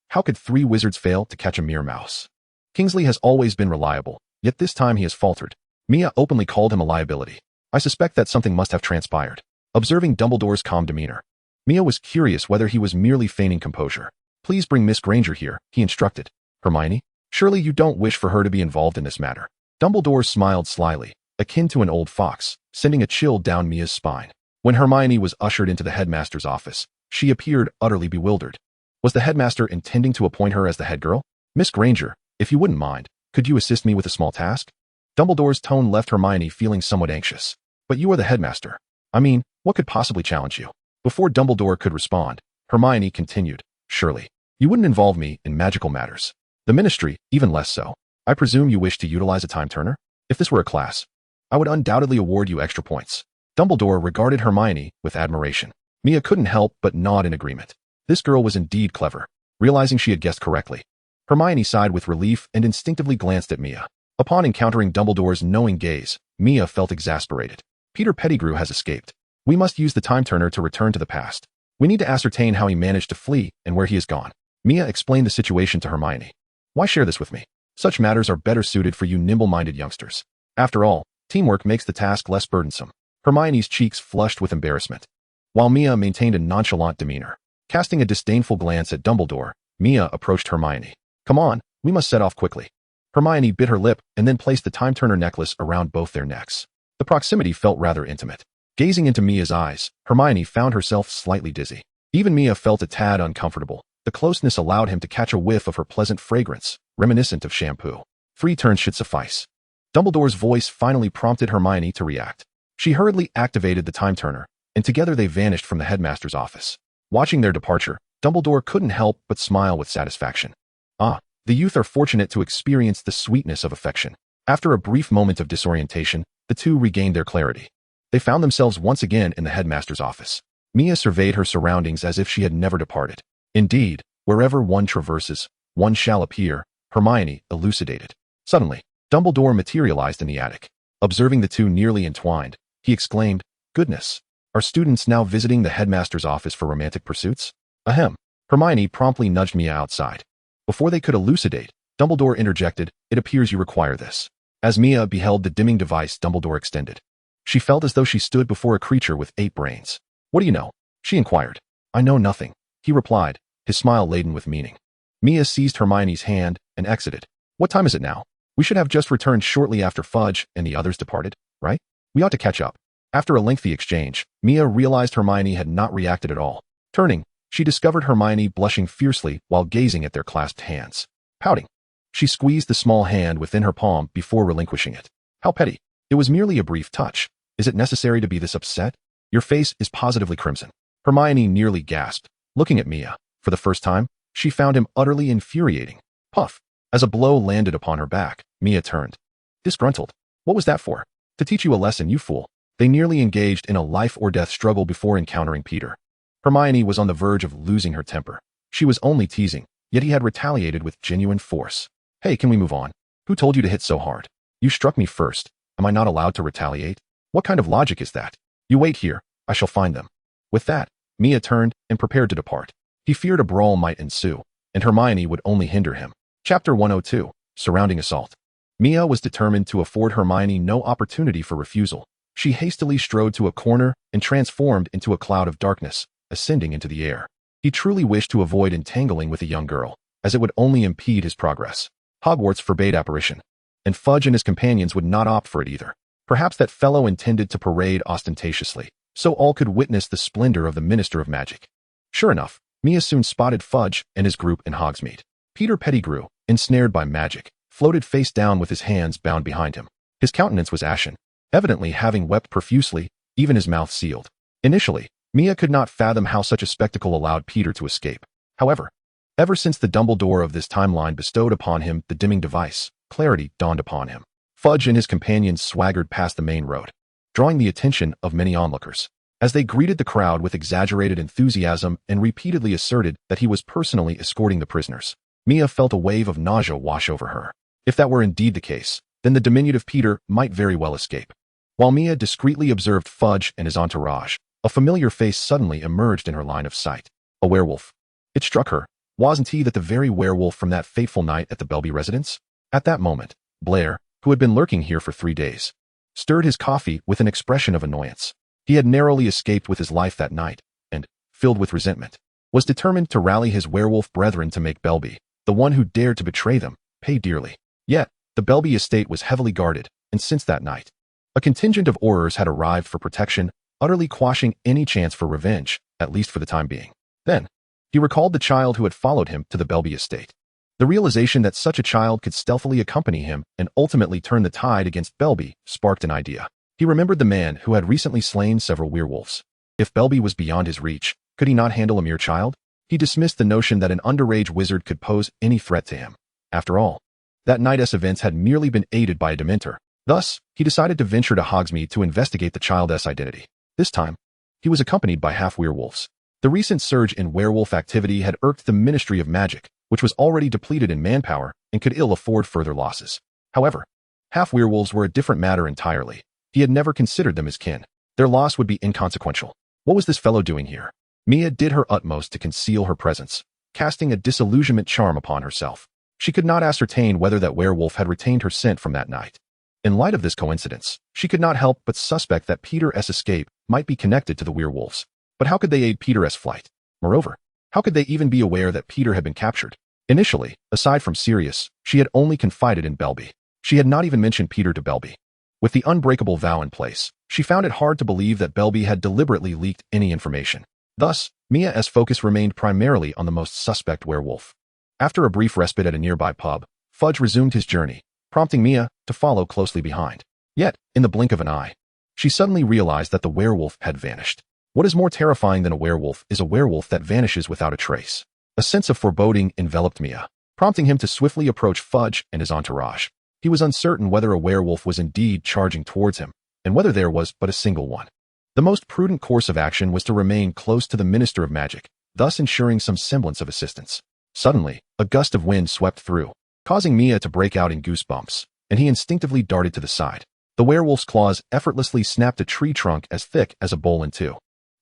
how could three wizards fail to catch a mere mouse? Kingsley has always been reliable, yet this time he has faltered. Mia openly called him a liability. I suspect that something must have transpired. Observing Dumbledore's calm demeanor, Mia was curious whether he was merely feigning composure. Please bring Miss Granger here, he instructed. Hermione, surely you don't wish for her to be involved in this matter. Dumbledore smiled slyly, akin to an old fox, sending a chill down Mia's spine. When Hermione was ushered into the headmaster's office, she appeared utterly bewildered. Was the headmaster intending to appoint her as the head girl? Miss Granger, if you wouldn't mind, could you assist me with a small task? Dumbledore's tone left Hermione feeling somewhat anxious. But you are the headmaster. I mean, what could possibly challenge you? Before Dumbledore could respond, Hermione continued, surely, you wouldn't involve me in magical matters. The ministry, even less so. I presume you wish to utilize a time turner? If this were a class, I would undoubtedly award you extra points. Dumbledore regarded Hermione with admiration. Mia couldn't help but nod in agreement. This girl was indeed clever. Realizing she had guessed correctly, Hermione sighed with relief and instinctively glanced at Mia. Upon encountering Dumbledore's knowing gaze, Mia felt exasperated. Peter Pettigrew has escaped. We must use the time turner to return to the past. We need to ascertain how he managed to flee and where he has gone. Mia explained the situation to Hermione. Why share this with me? Such matters are better suited for you nimble-minded youngsters. After all, teamwork makes the task less burdensome. Hermione's cheeks flushed with embarrassment, while Mia maintained a nonchalant demeanor. Casting a disdainful glance at Dumbledore, Mia approached Hermione. Come on, we must set off quickly. Hermione bit her lip and then placed the time-turner necklace around both their necks. The proximity felt rather intimate. Gazing into Mia's eyes, Hermione found herself slightly dizzy. Even Mia felt a tad uncomfortable. The closeness allowed him to catch a whiff of her pleasant fragrance, reminiscent of shampoo. 3 turns should suffice. Dumbledore's voice finally prompted Hermione to react. She hurriedly activated the time turner, and together they vanished from the headmaster's office. Watching their departure, Dumbledore couldn't help but smile with satisfaction. Ah, the youth are fortunate to experience the sweetness of affection. After a brief moment of disorientation, the two regained their clarity. They found themselves once again in the headmaster's office. Mia surveyed her surroundings as if she had never departed. Indeed, wherever one traverses, one shall appear, Hermione elucidated. Suddenly, Dumbledore materialized in the attic. Observing the two nearly entwined, he exclaimed, "Goodness! Are students now visiting the headmaster's office for romantic pursuits?" Ahem. Hermione promptly nudged Mia outside. Before they could elucidate, Dumbledore interjected, "It appears you require this." As Mia beheld the dimming device Dumbledore extended, she felt as though she stood before a creature with 8 brains. "What do you know?" she inquired. "I know nothing," he replied, his smile laden with meaning. Mia seized Hermione's hand and exited. "What time is it now? We should have just returned shortly after Fudge and the others departed, right? We ought to catch up." After a lengthy exchange, Mia realized Hermione had not reacted at all. Turning, she discovered Hermione blushing fiercely while gazing at their clasped hands. Pouting, she squeezed the small hand within her palm before relinquishing it. "How petty. It was merely a brief touch. Is it necessary to be this upset? Your face is positively crimson." Hermione nearly gasped. Looking at Mia, for the first time, she found him utterly infuriating. Puff. As a blow landed upon her back, Mia turned. Disgruntled. "What was that for?" "To teach you a lesson, you fool." They nearly engaged in a life-or-death struggle before encountering Peter. Hermione was on the verge of losing her temper. She was only teasing, yet he had retaliated with genuine force. "Hey, can we move on? Who told you to hit so hard? You struck me first. Am I not allowed to retaliate? What kind of logic is that? You wait here. I shall find them." With that, Mia turned and prepared to depart. He feared a brawl might ensue, and Hermione would only hinder him. Chapter 102, Surrounding Assault. Mia was determined to afford Hermione no opportunity for refusal. She hastily strode to a corner and transformed into a cloud of darkness, ascending into the air. He truly wished to avoid entangling with a young girl, as it would only impede his progress. Hogwarts forbade apparition, and Fudge and his companions would not opt for it either. Perhaps that fellow intended to parade ostentatiously, so all could witness the splendor of the Minister of Magic. Sure enough, Mia soon spotted Fudge and his group in Hogsmeade. Peter Pettigrew, ensnared by magic, floated face down with his hands bound behind him. His countenance was ashen, evidently having wept profusely, even his mouth sealed. Initially, Mia could not fathom how such a spectacle allowed Peter to escape. However, ever since the Dumbledore of this timeline bestowed upon him the dimming device, clarity dawned upon him. Fudge and his companions swaggered past the main road, drawing the attention of many onlookers. As they greeted the crowd with exaggerated enthusiasm and repeatedly asserted that he was personally escorting the prisoners, Mia felt a wave of nausea wash over her. If that were indeed the case, then the diminutive Peter might very well escape. While Mia discreetly observed Fudge and his entourage, a familiar face suddenly emerged in her line of sight. A werewolf. It struck her. Wasn't he the very werewolf from that fateful night at the Belby residence? At that moment, Blair, who had been lurking here for 3 days, stirred his coffee with an expression of annoyance. He had narrowly escaped with his life that night, and, filled with resentment, was determined to rally his werewolf brethren to make Belby, the one who dared to betray them, pay dearly. Yet, the Belby estate was heavily guarded, and since that night, a contingent of Aurors had arrived for protection, utterly quashing any chance for revenge, at least for the time being. Then, he recalled the child who had followed him to the Belby estate. The realization that such a child could stealthily accompany him and ultimately turn the tide against Belby sparked an idea. He remembered the man who had recently slain several werewolves. If Belby was beyond his reach, could he not handle a mere child? He dismissed the notion that an underage wizard could pose any threat to him. After all, that night's events had merely been aided by a Dementor. Thus, he decided to venture to Hogsmeade to investigate the child's identity. This time, he was accompanied by half-werewolves. The recent surge in werewolf activity had irked the Ministry of Magic, which was already depleted in manpower and could ill afford further losses. However, half-werewolves were a different matter entirely. He had never considered them as kin. Their loss would be inconsequential. What was this fellow doing here? Mia did her utmost to conceal her presence, casting a disillusionment charm upon herself. She could not ascertain whether that werewolf had retained her scent from that night. In light of this coincidence, she could not help but suspect that Peter's escape might be connected to the werewolves. But how could they aid Peter's flight? Moreover, how could they even be aware that Peter had been captured? Initially, aside from Sirius, she had only confided in Belby. She had not even mentioned Peter to Belby. With the unbreakable vow in place, she found it hard to believe that Belby had deliberately leaked any information. Thus, Mia's focus remained primarily on the most suspect werewolf. After a brief respite at a nearby pub, Fudge resumed his journey, prompting Mia to follow closely behind. Yet, in the blink of an eye, she suddenly realized that the werewolf had vanished. What is more terrifying than a werewolf is a werewolf that vanishes without a trace. A sense of foreboding enveloped Mia, prompting him to swiftly approach Fudge and his entourage. He was uncertain whether a werewolf was indeed charging towards him, and whether there was but a single one. The most prudent course of action was to remain close to the Minister of Magic, thus ensuring some semblance of assistance. Suddenly, a gust of wind swept through, causing Mia to break out in goosebumps, and he instinctively darted to the side. The werewolf's claws effortlessly snapped a tree trunk as thick as a bowl in two.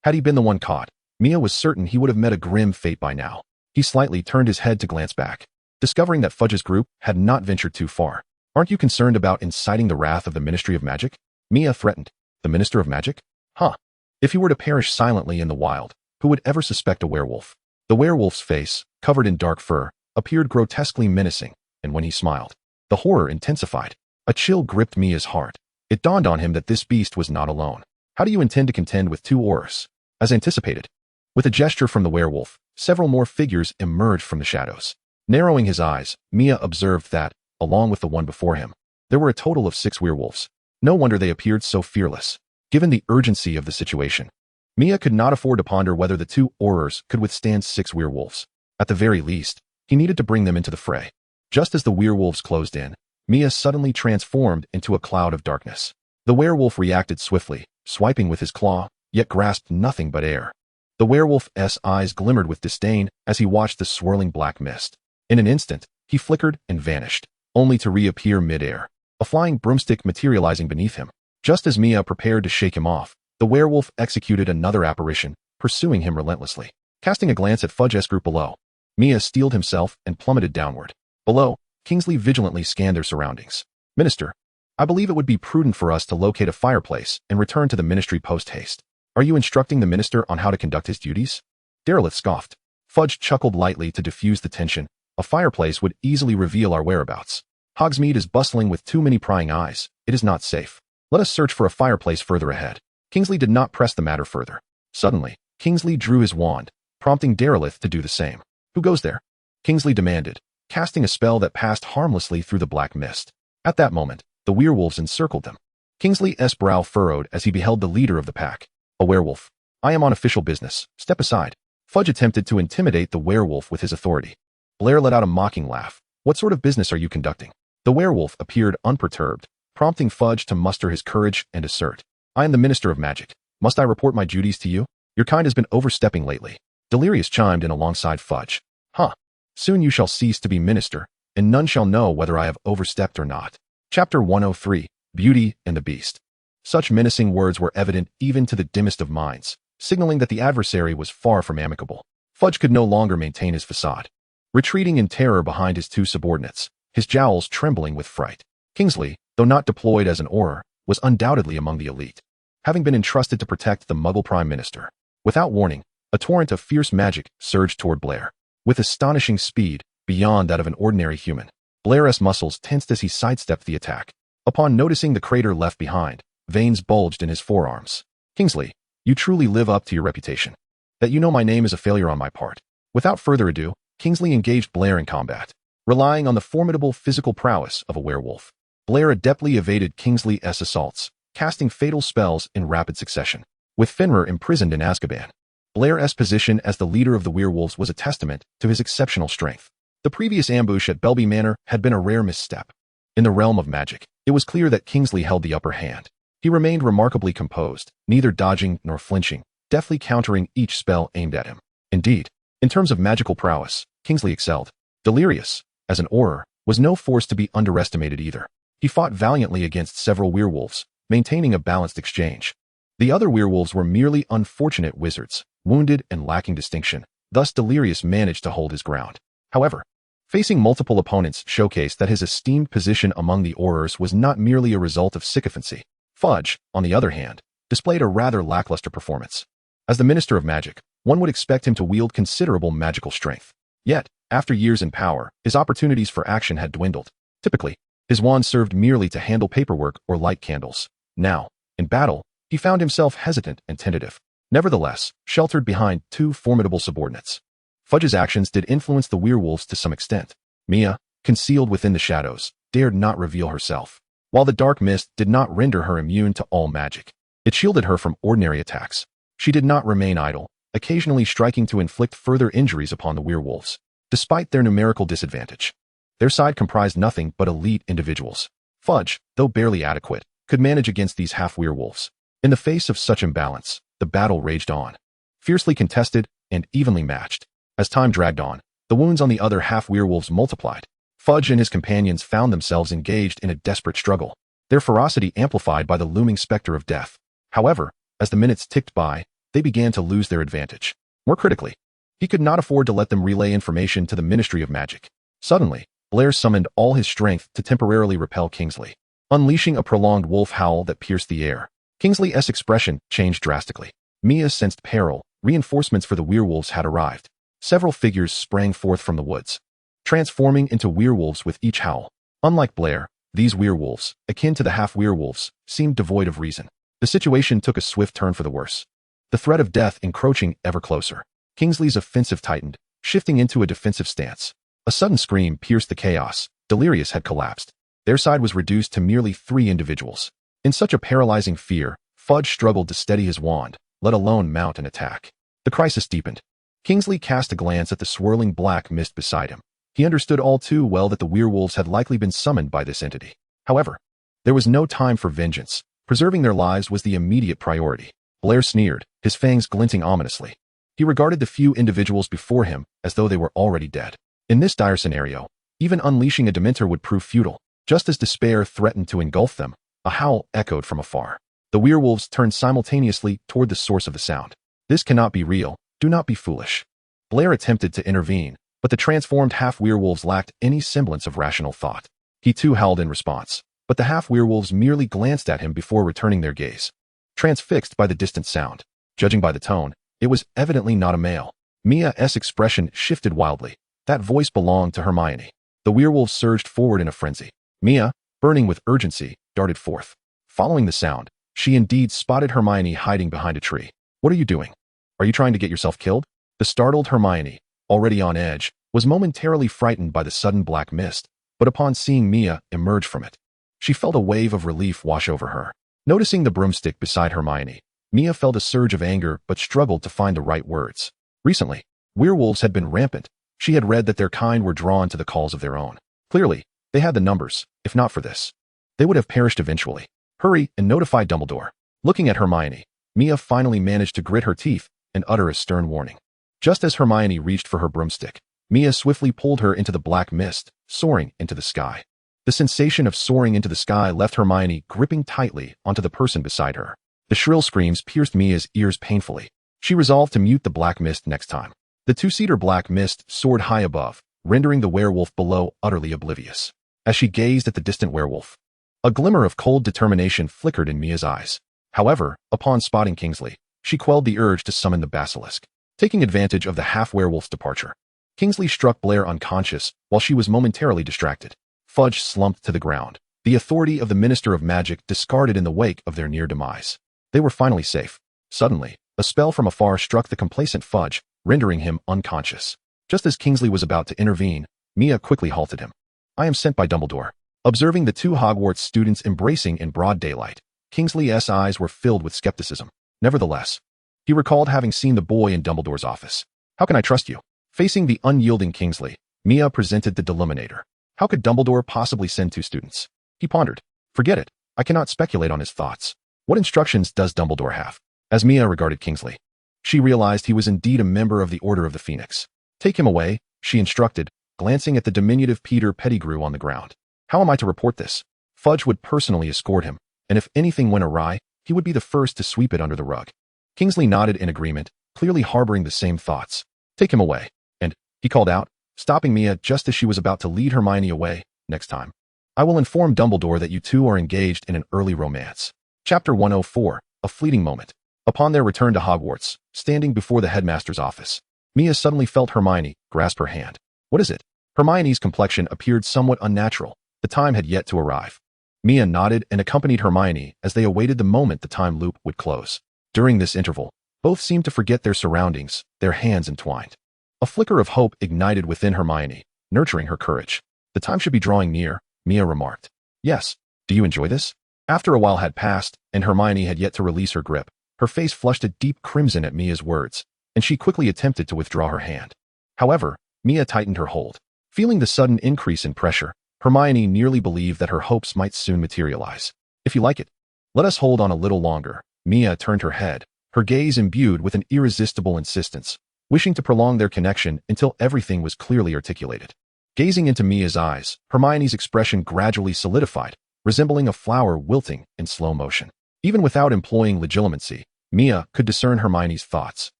Had he been the one caught, Mia was certain he would have met a grim fate by now. He slightly turned his head to glance back, discovering that Fudge's group had not ventured too far. Aren't you concerned about inciting the wrath of the Ministry of Magic? Mia threatened. The Minister of Magic? Huh. If he were to perish silently in the wild, who would ever suspect a werewolf? The werewolf's face, covered in dark fur, appeared grotesquely menacing, and when he smiled, the horror intensified. A chill gripped Mia's heart. It dawned on him that this beast was not alone. How do you intend to contend with two Aurors? As anticipated. With a gesture from the werewolf, several more figures emerged from the shadows. Narrowing his eyes, Mia observed that, along with the one before him, there were a total of 6 werewolves. No wonder they appeared so fearless. Given the urgency of the situation, Mia could not afford to ponder whether the 2 Aurors could withstand 6 werewolves. At the very least, he needed to bring them into the fray. Just as the werewolves closed in, Mia suddenly transformed into a cloud of darkness. The werewolf reacted swiftly, swiping with his claw, yet grasped nothing but air. The werewolf's eyes glimmered with disdain as he watched the swirling black mist. In an instant, he flickered and vanished, only to reappear mid-air, a flying broomstick materializing beneath him. Just as Mia prepared to shake him off, the werewolf executed another apparition, pursuing him relentlessly. Casting a glance at Fudge's group below, Mia steeled himself and plummeted downward. Below, Kingsley vigilantly scanned their surroundings. Minister, I believe it would be prudent for us to locate a fireplace and return to the ministry post-haste. Are you instructing the minister on how to conduct his duties? Derelith scoffed. Fudge chuckled lightly to diffuse the tension. A fireplace would easily reveal our whereabouts. Hogsmeade is bustling with too many prying eyes. It is not safe. Let us search for a fireplace further ahead. Kingsley did not press the matter further. Suddenly, Kingsley drew his wand, prompting Derelith to do the same. Who goes there? Kingsley demanded, casting a spell that passed harmlessly through the black mist. At that moment, the werewolves encircled them. Kingsley's brow furrowed as he beheld the leader of the pack. A werewolf. I am on official business. Step aside. Fudge attempted to intimidate the werewolf with his authority. Blair let out a mocking laugh. What sort of business are you conducting? The werewolf appeared unperturbed, prompting Fudge to muster his courage and assert. I am the Minister of Magic. Must I report my duties to you? Your kind has been overstepping lately. Delirious chimed in alongside Fudge. Huh. Soon you shall cease to be minister, and none shall know whether I have overstepped or not. Chapter 103, Beauty and the Beast. Such menacing words were evident even to the dimmest of minds, signaling that the adversary was far from amicable. Fudge could no longer maintain his facade. Retreating in terror behind his 2 subordinates, his jowls trembling with fright. Kingsley, though not deployed as an Auror, was undoubtedly among the elite, having been entrusted to protect the Muggle Prime Minister. Without warning, a torrent of fierce magic surged toward Blair. With astonishing speed, beyond that of an ordinary human, Blair's muscles tensed as he sidestepped the attack. Upon noticing the crater left behind, veins bulged in his forearms. Kingsley, you truly live up to your reputation. That you know my name is a failure on my part. Without further ado, Kingsley engaged Blair in combat. Relying on the formidable physical prowess of a werewolf, Blair adeptly evaded Kingsley's assaults, casting fatal spells in rapid succession. With Fenrir imprisoned in Azkaban, Blair's position as the leader of the werewolves was a testament to his exceptional strength. The previous ambush at Belby Manor had been a rare misstep. In the realm of magic, it was clear that Kingsley held the upper hand. He remained remarkably composed, neither dodging nor flinching, deftly countering each spell aimed at him. Indeed, in terms of magical prowess, Kingsley excelled. Delirious, as an Auror, was no force to be underestimated either. He fought valiantly against several werewolves, maintaining a balanced exchange. The other werewolves were merely unfortunate wizards, wounded and lacking distinction. Thus Delirious managed to hold his ground. However, facing multiple opponents showcased that his esteemed position among the Aurors was not merely a result of sycophancy. Fudge, on the other hand, displayed a rather lackluster performance. As the Minister of Magic, one would expect him to wield considerable magical strength. Yet, after years in power, his opportunities for action had dwindled. Typically, his wand served merely to handle paperwork or light candles. Now, in battle, he found himself hesitant and tentative. Nevertheless, sheltered behind 2 formidable subordinates. Fudge's actions did influence the werewolves to some extent. Mia, concealed within the shadows, dared not reveal herself. While the dark mist did not render her immune to all magic, it shielded her from ordinary attacks. She did not remain idle, occasionally striking to inflict further injuries upon the werewolves. Despite their numerical disadvantage, their side comprised nothing but elite individuals. Fudge, though barely adequate, could manage against these half-werewolves. In the face of such imbalance, the battle raged on, fiercely contested and evenly matched. As time dragged on, the wounds on the other half-werewolves multiplied. Fudge and his companions found themselves engaged in a desperate struggle, their ferocity amplified by the looming specter of death. However, as the minutes ticked by, they began to lose their advantage. More critically, he could not afford to let them relay information to the Ministry of Magic. Suddenly, Blair summoned all his strength to temporarily repel Kingsley, unleashing a prolonged wolf howl that pierced the air. Kingsley's expression changed drastically. Mia sensed peril. Reinforcements for the werewolves had arrived. Several figures sprang forth from the woods, transforming into werewolves with each howl. Unlike Blair, these werewolves, akin to the half-werewolves, seemed devoid of reason. The situation took a swift turn for the worse, the threat of death encroaching ever closer. Kingsley's offensive tightened, shifting into a defensive stance. A sudden scream pierced the chaos. Delirious had collapsed. Their side was reduced to merely 3 individuals. In such a paralyzing fear, Fudge struggled to steady his wand, let alone mount an attack. The crisis deepened. Kingsley cast a glance at the swirling black mist beside him. He understood all too well that the werewolves had likely been summoned by this entity. However, there was no time for vengeance. Preserving their lives was the immediate priority. Blair sneered, his fangs glinting ominously. He regarded the few individuals before him as though they were already dead. In this dire scenario, even unleashing a Dementor would prove futile. Just as despair threatened to engulf them, a howl echoed from afar. The werewolves turned simultaneously toward the source of the sound. This cannot be real. Do not be foolish. Blair attempted to intervene, but the transformed half-werewolves lacked any semblance of rational thought. He too howled in response, but the half-werewolves merely glanced at him before returning their gaze, transfixed by the distant sound. Judging by the tone, it was evidently not a male. Mia's expression shifted wildly. That voice belonged to Hermione. The werewolves surged forward in a frenzy. Mia, burning with urgency, darted forth. Following the sound, she indeed spotted Hermione hiding behind a tree. What are you doing? Are you trying to get yourself killed? The startled Hermione, already on edge, was momentarily frightened by the sudden black mist, but upon seeing Mia emerge from it, she felt a wave of relief wash over her. Noticing the broomstick beside Hermione, Mia felt a surge of anger but struggled to find the right words. Recently, werewolves had been rampant. She had read that their kind were drawn to the calls of their own. Clearly, they had the numbers. If not for this, they would have perished eventually. Hurry and notify Dumbledore. Looking at Hermione, Mia finally managed to grit her teeth and utter a stern warning. Just as Hermione reached for her broomstick, Mia swiftly pulled her into the black mist, soaring into the sky. The sensation of soaring into the sky left Hermione gripping tightly onto the person beside her. The shrill screams pierced Mia's ears painfully. She resolved to mute the black mist next time. The 2-seater black mist soared high above, rendering the werewolf below utterly oblivious. As she gazed at the distant werewolf, a glimmer of cold determination flickered in Mia's eyes. However, upon spotting Kingsley, she quelled the urge to summon the basilisk. Taking advantage of the half-werewolf's departure, Kingsley struck Blair unconscious while she was momentarily distracted. Fudge slumped to the ground, the authority of the Minister of Magic discarded in the wake of their near demise. They were finally safe. Suddenly, a spell from afar struck the complacent Fudge, rendering him unconscious. Just as Kingsley was about to intervene, Mia quickly halted him. I am sent by Dumbledore. Observing the 2 Hogwarts students embracing in broad daylight, Kingsley's eyes were filled with skepticism. Nevertheless, he recalled having seen the boy in Dumbledore's office. How can I trust you? Facing the unyielding Kingsley, Mia presented the Deluminator. How could Dumbledore possibly send 2 students? He pondered. Forget it. I cannot speculate on his thoughts. What instructions does Dumbledore have? As Mia regarded Kingsley, she realized he was indeed a member of the Order of the Phoenix. Take him away, she instructed, glancing at the diminutive Peter Pettigrew on the ground. How am I to report this? Fudge would personally escort him, and if anything went awry, he would be the first to sweep it under the rug. Kingsley nodded in agreement, clearly harboring the same thoughts. Take him away. And, he called out, stopping Mia just as she was about to lead Hermione away. Next time, I will inform Dumbledore that you 2 are engaged in an early romance. Chapter 104, A Fleeting Moment. Upon their return to Hogwarts, standing before the headmaster's office, Mia suddenly felt Hermione grasp her hand. What is it? Hermione's complexion appeared somewhat unnatural. The time had yet to arrive. Mia nodded and accompanied Hermione as they awaited the moment the time loop would close. During this interval, both seemed to forget their surroundings, their hands entwined. A flicker of hope ignited within Hermione, nurturing her courage. The time should be drawing near, Mia remarked. Yes. Do you enjoy this? After a while had passed, and Hermione had yet to release her grip, Her face flushed a deep crimson at Mia's words, and she quickly attempted to withdraw her hand. However, Mia tightened her hold. Feeling the sudden increase in pressure, Hermione nearly believed that her hopes might soon materialize. If you like it, let us hold on a little longer. Mia turned her head, her gaze imbued with an irresistible insistence, wishing to prolong their connection until everything was clearly articulated. Gazing into Mia's eyes, Hermione's expression gradually solidified, resembling a flower wilting in slow motion. Even without employing legilimency, Mia could discern Hermione's thoughts.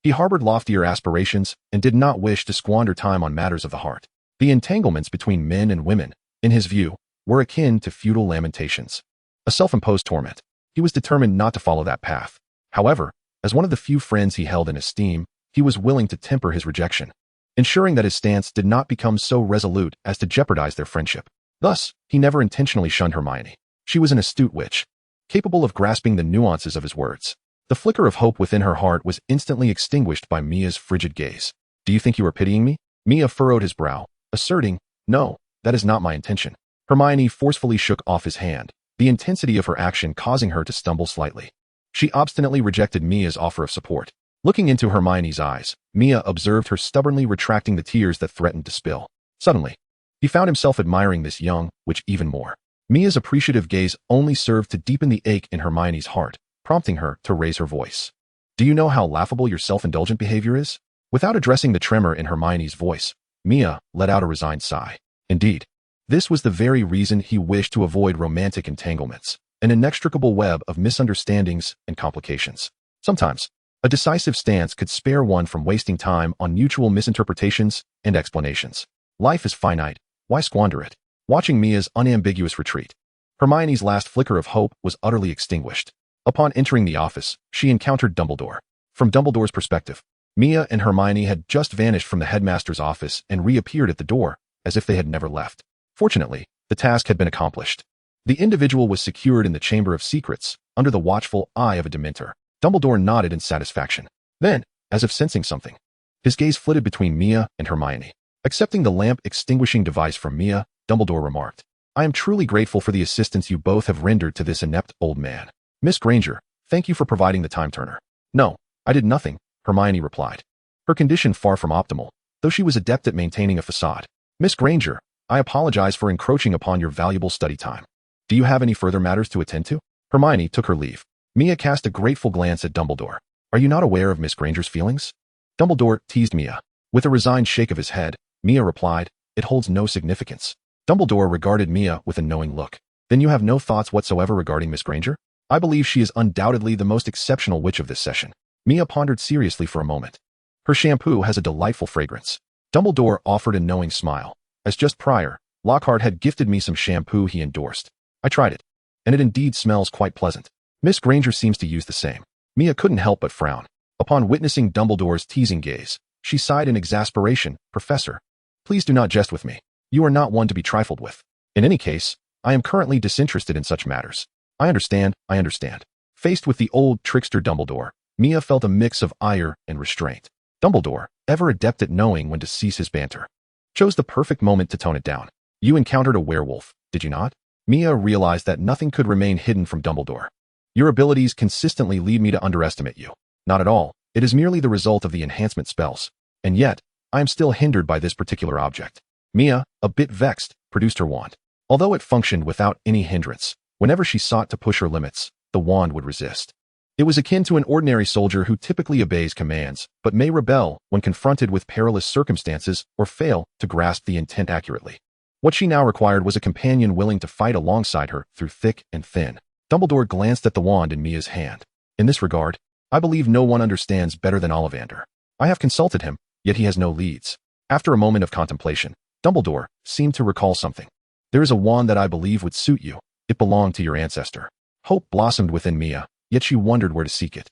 He harbored loftier aspirations and did not wish to squander time on matters of the heart. The entanglements between men and women, in his view, were akin to futile lamentations. A self-imposed torment. He was determined not to follow that path. However, as one of the few friends he held in esteem, he was willing to temper his rejection, ensuring that his stance did not become so resolute as to jeopardize their friendship. Thus, he never intentionally shunned Hermione. She was an astute witch, capable of grasping the nuances of his words. The flicker of hope within her heart was instantly extinguished by Mia's frigid gaze. Do you think you are pitying me? Mia furrowed his brow, asserting, no, that is not my intention. Hermione forcefully shook off his hand, the intensity of her action causing her to stumble slightly. She obstinately rejected Mia's offer of support. Looking into Hermione's eyes, Mia observed her stubbornly retracting the tears that threatened to spill. Suddenly, he found himself admiring this young witch even more. Mia's appreciative gaze only served to deepen the ache in Hermione's heart, prompting her to raise her voice. Do you know how laughable your self-indulgent behavior is? Without addressing the tremor in Hermione's voice, Mia let out a resigned sigh. Indeed, this was the very reason he wished to avoid romantic entanglements, an inextricable web of misunderstandings and complications. Sometimes, a decisive stance could spare one from wasting time on mutual misinterpretations and explanations. Life is finite, why squander it? Watching Mia's unambiguous retreat, Hermione's last flicker of hope was utterly extinguished. Upon entering the office, she encountered Dumbledore. From Dumbledore's perspective, Mia and Hermione had just vanished from the headmaster's office and reappeared at the door, as if they had never left. Fortunately, the task had been accomplished. The individual was secured in the Chamber of Secrets, under the watchful eye of a Dementor. Dumbledore nodded in satisfaction. Then, as if sensing something, his gaze flitted between Mia and Hermione. Accepting the lamp-extinguishing device from Mia, Dumbledore remarked, I am truly grateful for the assistance you both have rendered to this inept old man. Miss Granger, thank you for providing the time-turner. No, I did nothing, Hermione replied. Her condition far from optimal, though she was adept at maintaining a facade. Miss Granger, I apologize for encroaching upon your valuable study time. Do you have any further matters to attend to? Hermione took her leave. Mia cast a grateful glance at Dumbledore. Are you not aware of Miss Granger's feelings? Dumbledore teased Mia. With a resigned shake of his head, Mia replied, it holds no significance. Dumbledore regarded Mia with a knowing look. Then you have no thoughts whatsoever regarding Miss Granger? I believe she is undoubtedly the most exceptional witch of this session. Mia pondered seriously for a moment. Her shampoo has a delightful fragrance. Dumbledore offered a knowing smile. As just prior, Lockhart had gifted me some shampoo he endorsed. I tried it, and it indeed smells quite pleasant. Miss Granger seems to use the same. Mia couldn't help but frown. Upon witnessing Dumbledore's teasing gaze, she sighed in exasperation. Professor, please do not jest with me. You are not one to be trifled with. In any case, I am currently disinterested in such matters. I understand. Faced with the old trickster Dumbledore, Mia felt a mix of ire and restraint. Dumbledore, ever adept at knowing when to cease his banter, chose the perfect moment to tone it down. You encountered a werewolf, did you not? Mia realized that nothing could remain hidden from Dumbledore. Your abilities consistently lead me to underestimate you. Not at all. It is merely the result of the enhancement spells. And yet, I am still hindered by this particular object. Mia, a bit vexed, produced her wand. Although it functioned without any hindrance, whenever she sought to push her limits, the wand would resist. It was akin to an ordinary soldier who typically obeys commands, but may rebel when confronted with perilous circumstances or fail to grasp the intent accurately. What she now required was a companion willing to fight alongside her through thick and thin. Dumbledore glanced at the wand in Mia's hand. In this regard, I believe no one understands better than Ollivander. I have consulted him, yet he has no leads. After a moment of contemplation, Dumbledore seemed to recall something. There is a wand that I believe would suit you. It belonged to your ancestor. Hope blossomed within Mia, yet she wondered where to seek it.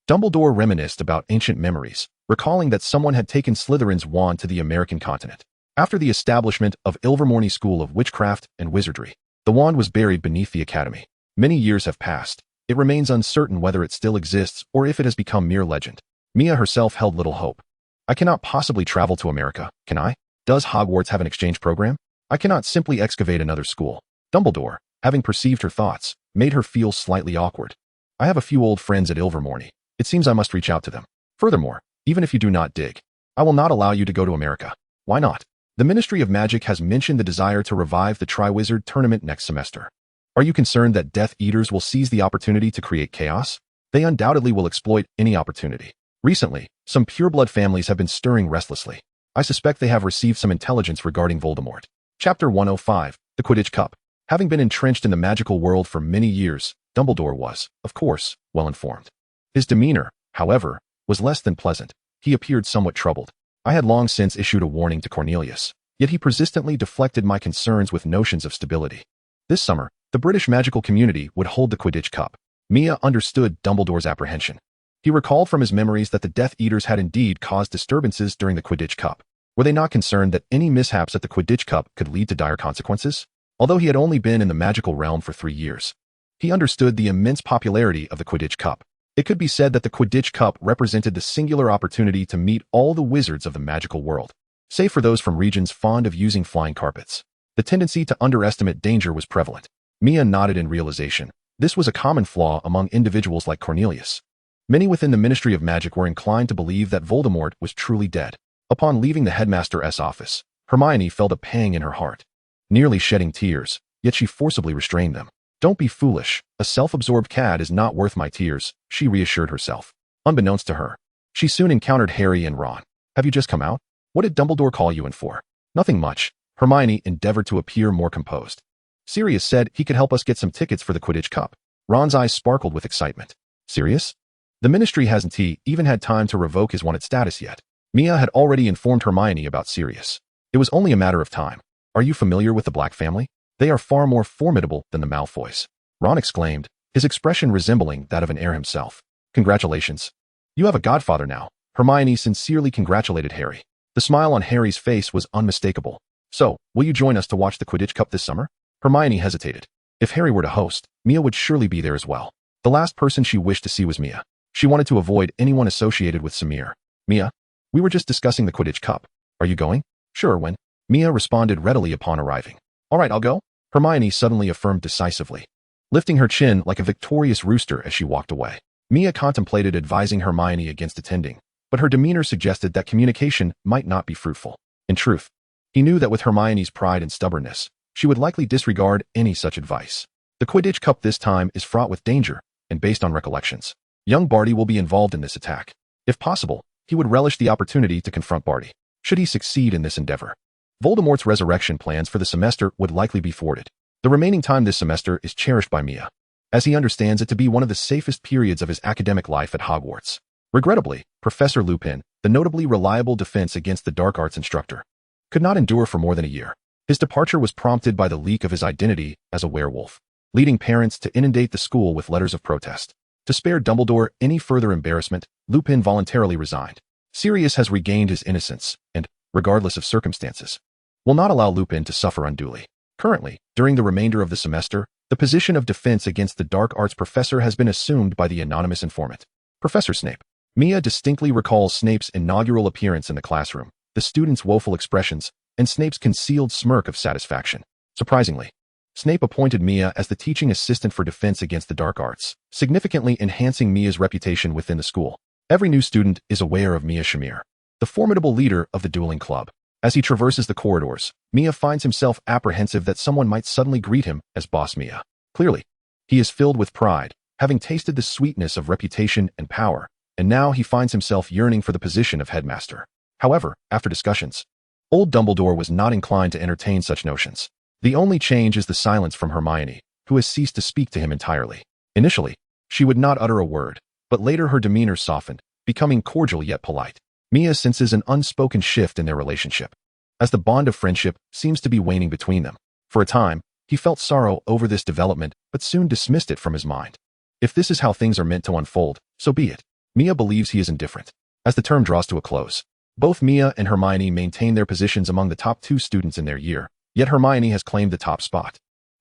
Dumbledore reminisced about ancient memories, recalling that someone had taken Slytherin's wand to the American continent. After the establishment of Ilvermorny School of Witchcraft and Wizardry, the wand was buried beneath the academy. Many years have passed. It remains uncertain whether it still exists or if it has become mere legend. Mia herself held little hope. I cannot possibly travel to America, can I? Does Hogwarts have an exchange program? I cannot simply excavate another school. Dumbledore, having perceived her thoughts, made her feel slightly awkward. I have a few old friends at Ilvermorny. It seems I must reach out to them. Furthermore, even if you do not dig, I will not allow you to go to America. Why not? The Ministry of Magic has mentioned the desire to revive the Triwizard Tournament next semester. Are you concerned that Death Eaters will seize the opportunity to create chaos? They undoubtedly will exploit any opportunity. Recently, some pureblood families have been stirring restlessly. I suspect they have received some intelligence regarding Voldemort. Chapter 105, The Quidditch Cup. Having been entrenched in the magical world for many years, Dumbledore was, of course, well informed. His demeanor, however, was less than pleasant. He appeared somewhat troubled. I had long since issued a warning to Cornelius, yet he persistently deflected my concerns with notions of stability. This summer, the British magical community would hold the Quidditch Cup. Mia understood Dumbledore's apprehension. He recalled from his memories that the Death Eaters had indeed caused disturbances during the Quidditch Cup. Were they not concerned that any mishaps at the Quidditch Cup could lead to dire consequences? Although he had only been in the magical realm for 3 years, he understood the immense popularity of the Quidditch Cup. It could be said that the Quidditch Cup represented the singular opportunity to meet all the wizards of the magical world, save for those from regions fond of using flying carpets. The tendency to underestimate danger was prevalent. Mia nodded in realization. This was a common flaw among individuals like Cornelius. Many within the Ministry of Magic were inclined to believe that Voldemort was truly dead. Upon leaving the Headmaster's office, Hermione felt a pang in her heart, nearly shedding tears, yet she forcibly restrained them. Don't be foolish. A self-absorbed cad is not worth my tears, she reassured herself. Unbeknownst to her, she soon encountered Harry and Ron. Have you just come out? What did Dumbledore call you in for? Nothing much. Hermione endeavored to appear more composed. Sirius said he could help us get some tickets for the Quidditch Cup. Ron's eyes sparkled with excitement. Sirius? The Ministry hasn't even had time to revoke his wanted status yet. Mia had already informed Hermione about Sirius. It was only a matter of time. Are you familiar with the Black family? They are far more formidable than the Malfoys. Ron exclaimed, his expression resembling that of an heir himself. Congratulations. You have a godfather now. Hermione sincerely congratulated Harry. The smile on Harry's face was unmistakable. So, will you join us to watch the Quidditch Cup this summer? Hermione hesitated. If Harry were to host, Mia would surely be there as well. The last person she wished to see was Mia. She wanted to avoid anyone associated with Samir. Mia? We were just discussing the Quidditch Cup. Are you going? Sure, when? Mia responded readily upon arriving. All right, I'll go. Hermione suddenly affirmed decisively, lifting her chin like a victorious rooster as she walked away. Mia contemplated advising Hermione against attending, but her demeanor suggested that communication might not be fruitful. In truth, he knew that with Hermione's pride and stubbornness, she would likely disregard any such advice. The Quidditch Cup this time is fraught with danger, and based on recollections, young Barty will be involved in this attack. If possible, he would relish the opportunity to confront Barty, should he succeed in this endeavor. Voldemort's resurrection plans for the semester would likely be thwarted. The remaining time this semester is cherished by Mia, as he understands it to be one of the safest periods of his academic life at Hogwarts. Regrettably, Professor Lupin, the notably reliable defense against the dark arts instructor, could not endure for more than a year. His departure was prompted by the leak of his identity as a werewolf, leading parents to inundate the school with letters of protest. To spare Dumbledore any further embarrassment, Lupin voluntarily resigned. Sirius has regained his innocence, and, regardless of circumstances, will not allow Lupin to suffer unduly. Currently, during the remainder of the semester, the position of defense against the dark arts professor has been assumed by the anonymous informant, Professor Snape. Mia distinctly recalls Snape's inaugural appearance in the classroom, the students' woeful expressions, and Snape's concealed smirk of satisfaction. Surprisingly, Snape appointed Mia as the teaching assistant for defense against the dark arts, significantly enhancing Mia's reputation within the school. Every new student is aware of Mia Shamir, the formidable leader of the dueling club. As he traverses the corridors, Mia finds himself apprehensive that someone might suddenly greet him as Boss Mia. Clearly, he is filled with pride, having tasted the sweetness of reputation and power, and now he finds himself yearning for the position of headmaster. However, after discussions, old Dumbledore was not inclined to entertain such notions. The only change is the silence from Hermione, who has ceased to speak to him entirely. Initially, she would not utter a word, but later her demeanor softened, becoming cordial yet polite. Mia senses an unspoken shift in their relationship, as the bond of friendship seems to be waning between them. For a time, he felt sorrow over this development, but soon dismissed it from his mind. If this is how things are meant to unfold, so be it. Mia believes he is indifferent. As the term draws to a close, both Mia and Hermione maintain their positions among the top 2 students in their year, yet Hermione has claimed the top spot.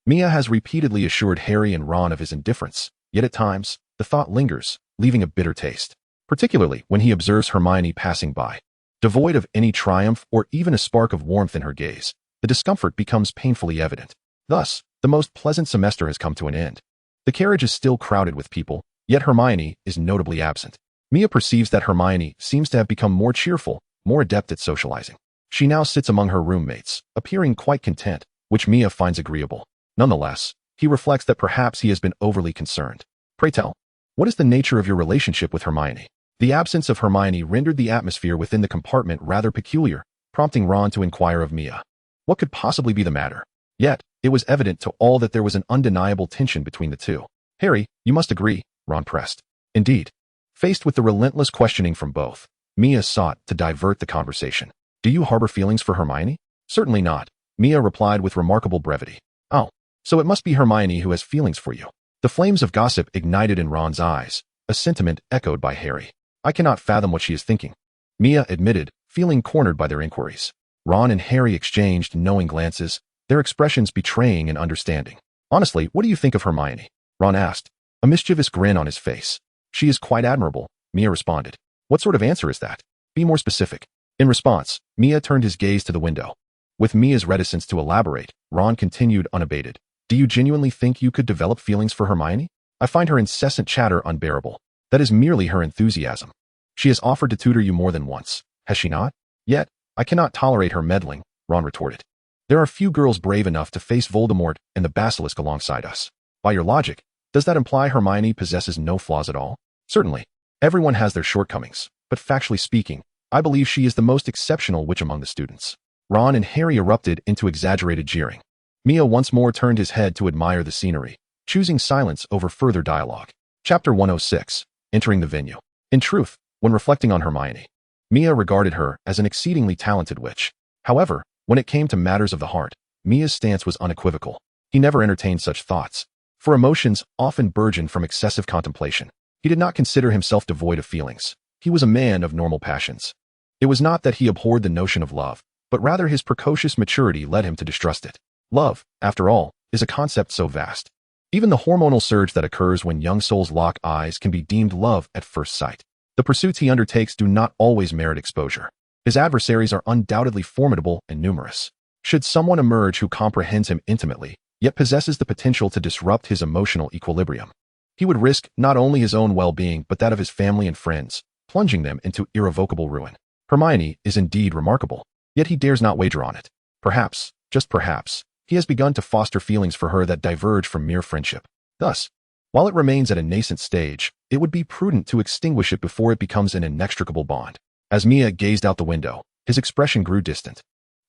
Mia has repeatedly assured Harry and Ron of his indifference, yet at times, the thought lingers, leaving a bitter taste, particularly when he observes Hermione passing by. Devoid of any triumph or even a spark of warmth in her gaze, the discomfort becomes painfully evident. Thus, the most pleasant semester has come to an end. The carriage is still crowded with people, yet Hermione is notably absent. Mia perceives that Hermione seems to have become more cheerful, more adept at socializing. She now sits among her roommates, appearing quite content, which Mia finds agreeable. Nonetheless, he reflects that perhaps he has been overly concerned. Pray tell, what is the nature of your relationship with Hermione? The absence of Hermione rendered the atmosphere within the compartment rather peculiar, prompting Ron to inquire of Mia. What could possibly be the matter? Yet, it was evident to all that there was an undeniable tension between the two. Harry, you must agree, Ron pressed. Indeed. Faced with the relentless questioning from both, Mia sought to divert the conversation. Do you harbor feelings for Hermione? Certainly not, Mia replied with remarkable brevity. Oh, so it must be Hermione who has feelings for you. The flames of gossip ignited in Ron's eyes, a sentiment echoed by Harry. I cannot fathom what she is thinking, Mia admitted, feeling cornered by their inquiries. Ron and Harry exchanged knowing glances, their expressions betraying an understanding. Honestly, what do you think of Hermione? Ron asked, a mischievous grin on his face. She is quite admirable, Mia responded. What sort of answer is that? Be more specific. In response, Mia turned his gaze to the window. With Mia's reticence to elaborate, Ron continued unabated. Do you genuinely think you could develop feelings for Hermione? I find her incessant chatter unbearable. That is merely her enthusiasm. She has offered to tutor you more than once, has she not? Yet, I cannot tolerate her meddling, Ron retorted. There are few girls brave enough to face Voldemort and the Basilisk alongside us. By your logic, does that imply Hermione possesses no flaws at all? Certainly. Everyone has their shortcomings, but factually speaking, I believe she is the most exceptional witch among the students. Ron and Harry erupted into exaggerated jeering. Mia once more turned his head to admire the scenery, choosing silence over further dialogue. Chapter 106. Entering the venue. In truth, when reflecting on Hermione, Mia regarded her as an exceedingly talented witch. However, when it came to matters of the heart, Mia's stance was unequivocal. He never entertained such thoughts, for emotions often burgeon from excessive contemplation. He did not consider himself devoid of feelings. He was a man of normal passions. It was not that he abhorred the notion of love, but rather his precocious maturity led him to distrust it. Love, after all, is a concept so vast. Even the hormonal surge that occurs when young souls lock eyes can be deemed love at first sight. The pursuits he undertakes do not always merit exposure. His adversaries are undoubtedly formidable and numerous. Should someone emerge who comprehends him intimately, yet possesses the potential to disrupt his emotional equilibrium, he would risk not only his own well-being but that of his family and friends, plunging them into irrevocable ruin. Hermione is indeed remarkable, yet he dares not wager on it. Perhaps, just perhaps, he has begun to foster feelings for her that diverge from mere friendship. Thus, while it remains at a nascent stage, it would be prudent to extinguish it before it becomes an inextricable bond. As Mia gazed out the window, his expression grew distant,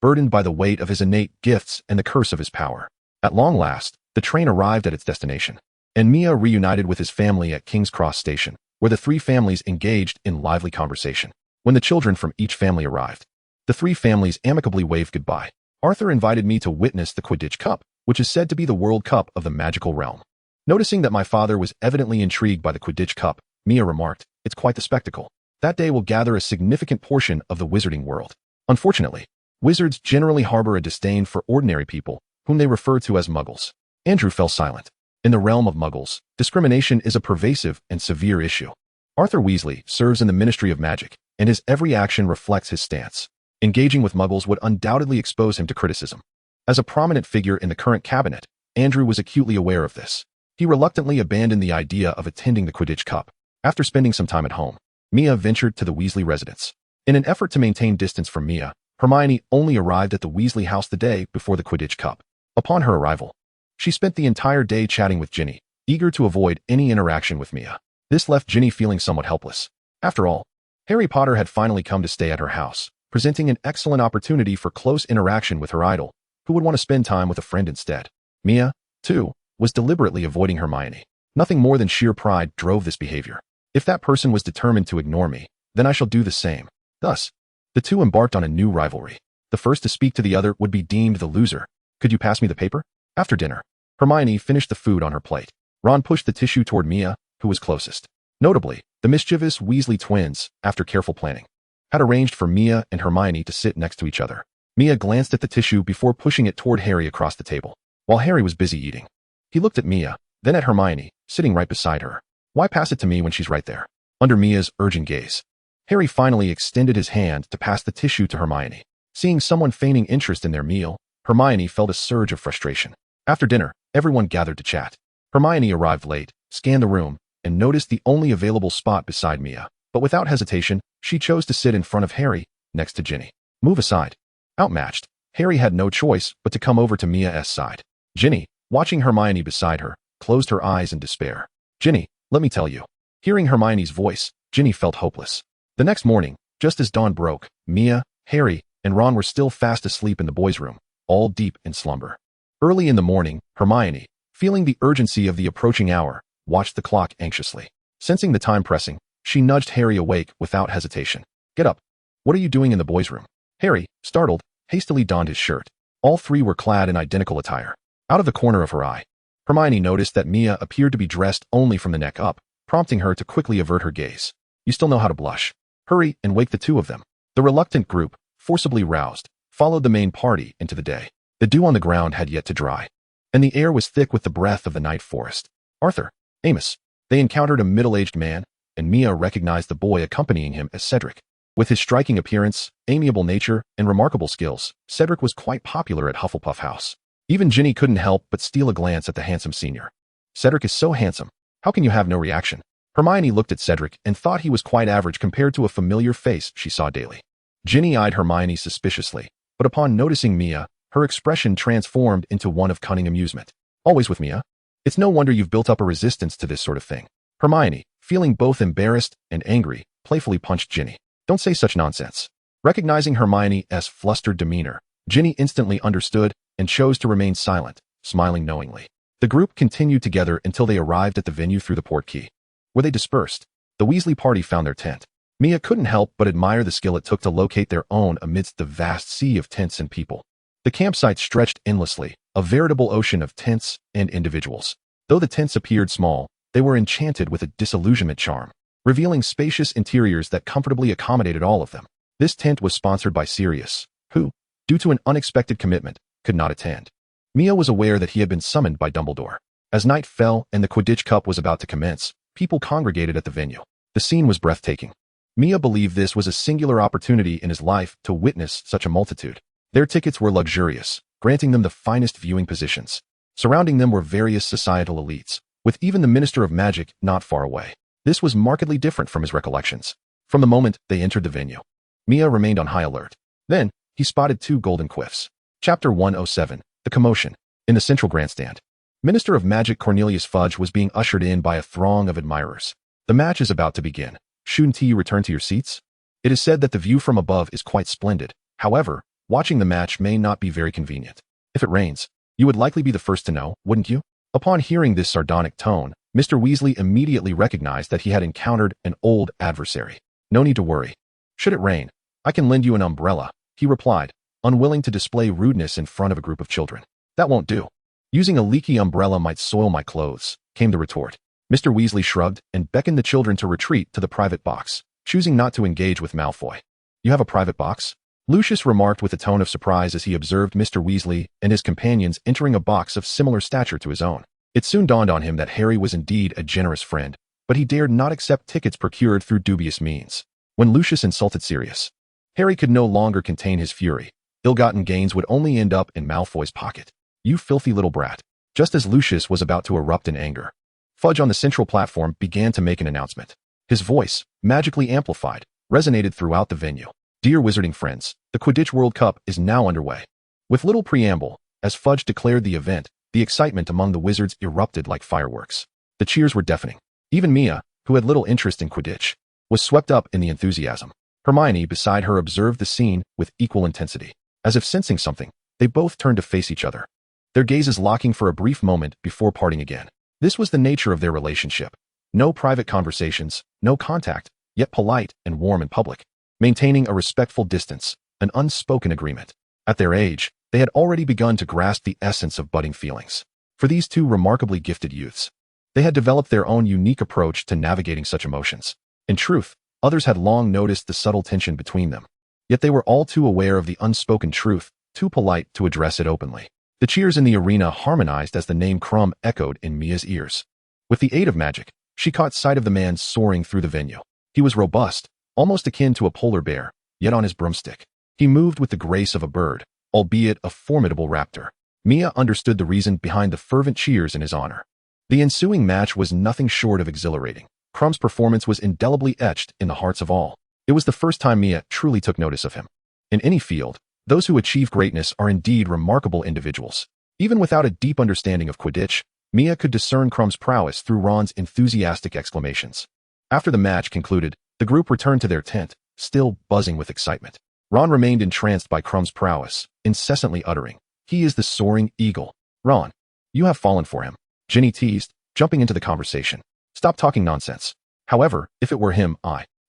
burdened by the weight of his innate gifts and the curse of his power. At long last, the train arrived at its destination, and Mia reunited with his family at King's Cross Station, where the three families engaged in lively conversation. When the children from each family arrived, the three families amicably waved goodbye. Arthur invited me to witness the Quidditch Cup, which is said to be the World Cup of the magical realm. Noticing that my father was evidently intrigued by the Quidditch Cup, Mia remarked, it's quite the spectacle. That day will gather a significant portion of the wizarding world. Unfortunately, wizards generally harbor a disdain for ordinary people, whom they refer to as muggles. Andrew fell silent. In the realm of muggles, discrimination is a pervasive and severe issue. Arthur Weasley serves in the Ministry of Magic, and his every action reflects his stance. Engaging with muggles would undoubtedly expose him to criticism. As a prominent figure in the current cabinet, Andrew was acutely aware of this. He reluctantly abandoned the idea of attending the Quidditch Cup. After spending some time at home, Mia ventured to the Weasley residence. In an effort to maintain distance from Mia, Hermione only arrived at the Weasley house the day before the Quidditch Cup. Upon her arrival, she spent the entire day chatting with Ginny, eager to avoid any interaction with Mia. This left Ginny feeling somewhat helpless. After all, Harry Potter had finally come to stay at her house, presenting an excellent opportunity for close interaction with her idol, who would want to spend time with a friend instead. Mia, too, was deliberately avoiding Hermione. Nothing more than sheer pride drove this behavior. If that person was determined to ignore me, then I shall do the same. Thus, the two embarked on a new rivalry. The first to speak to the other would be deemed the loser. Could you pass me the paper? After dinner, Hermione finished the food on her plate. Ron pushed the tissue toward Mia, who was closest. Notably, the mischievous Weasley twins, after careful planning, had arranged for Mia and Hermione to sit next to each other. Mia glanced at the tissue before pushing it toward Harry across the table, while Harry was busy eating. He looked at Mia, then at Hermione, sitting right beside her. Why pass it to me when she's right there? Under Mia's urgent gaze, Harry finally extended his hand to pass the tissue to Hermione. Seeing someone feigning interest in their meal, Hermione felt a surge of frustration. After dinner, everyone gathered to chat. Hermione arrived late, scanned the room, and noticed the only available spot beside Mia. But without hesitation, she chose to sit in front of Harry, next to Ginny. Move aside. Outmatched, Harry had no choice but to come over to Mia's side. Ginny, watching Hermione beside her, closed her eyes in despair. Ginny, let me tell you. Hearing Hermione's voice, Ginny felt hopeless. The next morning, just as dawn broke, Mia, Harry, and Ron were still fast asleep in the boys' room, all deep in slumber. Early in the morning, Hermione, feeling the urgency of the approaching hour, watched the clock anxiously. Sensing the time pressing, she nudged Harry awake without hesitation. Get up. What are you doing in the boys' room? Harry, startled, hastily donned his shirt. All three were clad in identical attire. Out of the corner of her eye, Hermione noticed that Mia appeared to be dressed only from the neck up, prompting her to quickly avert her gaze. You still know how to blush. Hurry and wake the two of them. The reluctant group, forcibly roused, followed the main party into the day. The dew on the ground had yet to dry, and the air was thick with the breath of the night forest. Arthur, Amos. They encountered a middle-aged man, and Mia recognized the boy accompanying him as Cedric. With his striking appearance, amiable nature, and remarkable skills, Cedric was quite popular at Hufflepuff House. Even Ginny couldn't help but steal a glance at the handsome senior. Cedric is so handsome. How can you have no reaction? Hermione looked at Cedric and thought he was quite average compared to a familiar face she saw daily. Ginny eyed Hermione suspiciously, but upon noticing Mia, her expression transformed into one of cunning amusement. Always with Mia? It's no wonder you've built up a resistance to this sort of thing. Hermione, feeling both embarrassed and angry, playfully punched Ginny. Don't say such nonsense. Recognizing Hermione's flustered demeanor, Ginny instantly understood and chose to remain silent, smiling knowingly. The group continued together until they arrived at the venue through the port key. Where they dispersed, the Weasley party found their tent. Mia couldn't help but admire the skill it took to locate their own amidst the vast sea of tents and people. The campsite stretched endlessly, a veritable ocean of tents and individuals. Though the tents appeared small, they were enchanted with a disillusionment charm, revealing spacious interiors that comfortably accommodated all of them. This tent was sponsored by Sirius, who, due to an unexpected commitment, could not attend. Mia was aware that he had been summoned by Dumbledore. As night fell and the Quidditch Cup was about to commence, people congregated at the venue. The scene was breathtaking. Mia believed this was a singular opportunity in his life to witness such a multitude. Their tickets were luxurious, granting them the finest viewing positions. Surrounding them were various societal elites, with even the Minister of Magic not far away. This was markedly different from his recollections. From the moment they entered the venue, Mia remained on high alert. Then, he spotted two golden quiffs. Chapter 107, The Commotion. In the central grandstand, Minister of Magic Cornelius Fudge was being ushered in by a throng of admirers. The match is about to begin. Shouldn't you return to your seats? It is said that the view from above is quite splendid. However, watching the match may not be very convenient. If it rains, you would likely be the first to know, wouldn't you? Upon hearing this sardonic tone, Mr. Weasley immediately recognized that he had encountered an old adversary. No need to worry. Should it rain, I can lend you an umbrella, he replied, unwilling to display rudeness in front of a group of children. That won't do. Using a leaky umbrella might soil my clothes, came the retort. Mr. Weasley shrugged and beckoned the children to retreat to the private box, choosing not to engage with Malfoy. You have a private box? Lucius remarked with a tone of surprise as he observed Mr. Weasley and his companions entering a box of similar stature to his own. It soon dawned on him that Harry was indeed a generous friend, but he dared not accept tickets procured through dubious means. When Lucius insulted Sirius, Harry could no longer contain his fury. Ill-gotten gains would only end up in Malfoy's pocket. You filthy little brat. Just as Lucius was about to erupt in anger, Fudge on the central platform began to make an announcement. His voice, magically amplified, resonated throughout the venue. Dear Wizarding friends, the Quidditch World Cup is now underway. With little preamble, as Fudge declared the event, the excitement among the wizards erupted like fireworks. The cheers were deafening. Even Mia, who had little interest in Quidditch, was swept up in the enthusiasm. Hermione beside her observed the scene with equal intensity. As if sensing something, they both turned to face each other, their gazes locking for a brief moment before parting again. This was the nature of their relationship. No private conversations, no contact, yet polite and warm in public, maintaining a respectful distance, an unspoken agreement. At their age, they had already begun to grasp the essence of budding feelings. For these two remarkably gifted youths, they had developed their own unique approach to navigating such emotions. In truth, others had long noticed the subtle tension between them. Yet they were all too aware of the unspoken truth, too polite to address it openly. The cheers in the arena harmonized as the name Crumb echoed in Mia's ears. With the aid of magic, she caught sight of the man soaring through the venue. He was robust, almost akin to a polar bear, yet on his broomstick. He moved with the grace of a bird, albeit a formidable raptor. Mia understood the reason behind the fervent cheers in his honor. The ensuing match was nothing short of exhilarating. Krumm's performance was indelibly etched in the hearts of all. It was the first time Mia truly took notice of him. In any field, those who achieve greatness are indeed remarkable individuals. Even without a deep understanding of Quidditch, Mia could discern Krumm's prowess through Ron's enthusiastic exclamations. After the match concluded, the group returned to their tent, still buzzing with excitement. Ron remained entranced by Krumm's prowess, incessantly uttering, "He is the soaring eagle." "Ron, you have fallen for him," Ginny teased, jumping into the conversation. "Stop talking nonsense. However, if it were him,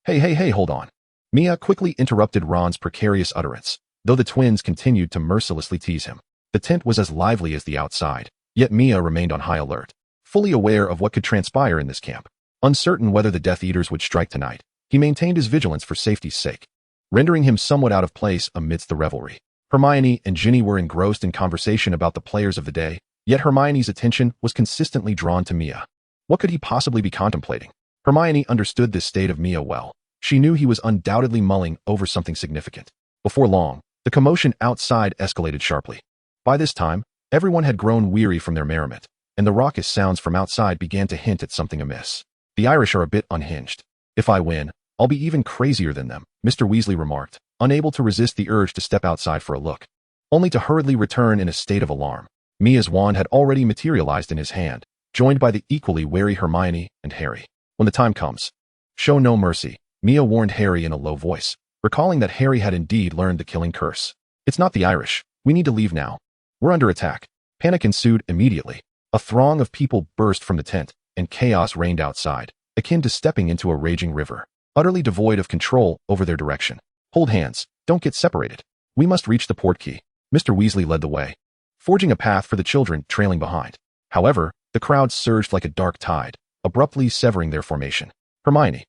Hey, hold on." Mia quickly interrupted Ron's precarious utterance, though the twins continued to mercilessly tease him. The tent was as lively as the outside, yet Mia remained on high alert, fully aware of what could transpire in this camp. Uncertain whether the Death Eaters would strike tonight, he maintained his vigilance for safety's sake, rendering him somewhat out of place amidst the revelry. Hermione and Ginny were engrossed in conversation about the players of the day, yet Hermione's attention was consistently drawn to Mia. What could he possibly be contemplating? Hermione understood this state of Mia well. She knew he was undoubtedly mulling over something significant. Before long, the commotion outside escalated sharply. By this time, everyone had grown weary from their merriment, and the raucous sounds from outside began to hint at something amiss. "The Irish are a bit unhinged. If I win, I'll be even crazier than them," Mr. Weasley remarked, unable to resist the urge to step outside for a look, only to hurriedly return in a state of alarm. Mia's wand had already materialized in his hand, joined by the equally wary Hermione and Harry. "When the time comes, show no mercy," Mia warned Harry in a low voice, recalling that Harry had indeed learned the killing curse. "It's not the Irish. We need to leave now. We're under attack." Panic ensued immediately. A throng of people burst from the tent, and chaos reigned outside, akin to stepping into a raging river, utterly devoid of control over their direction. "Hold hands. Don't get separated. We must reach the portkey." Mr. Weasley led the way, forging a path for the children trailing behind. However, the crowd surged like a dark tide, abruptly severing their formation. Hermione,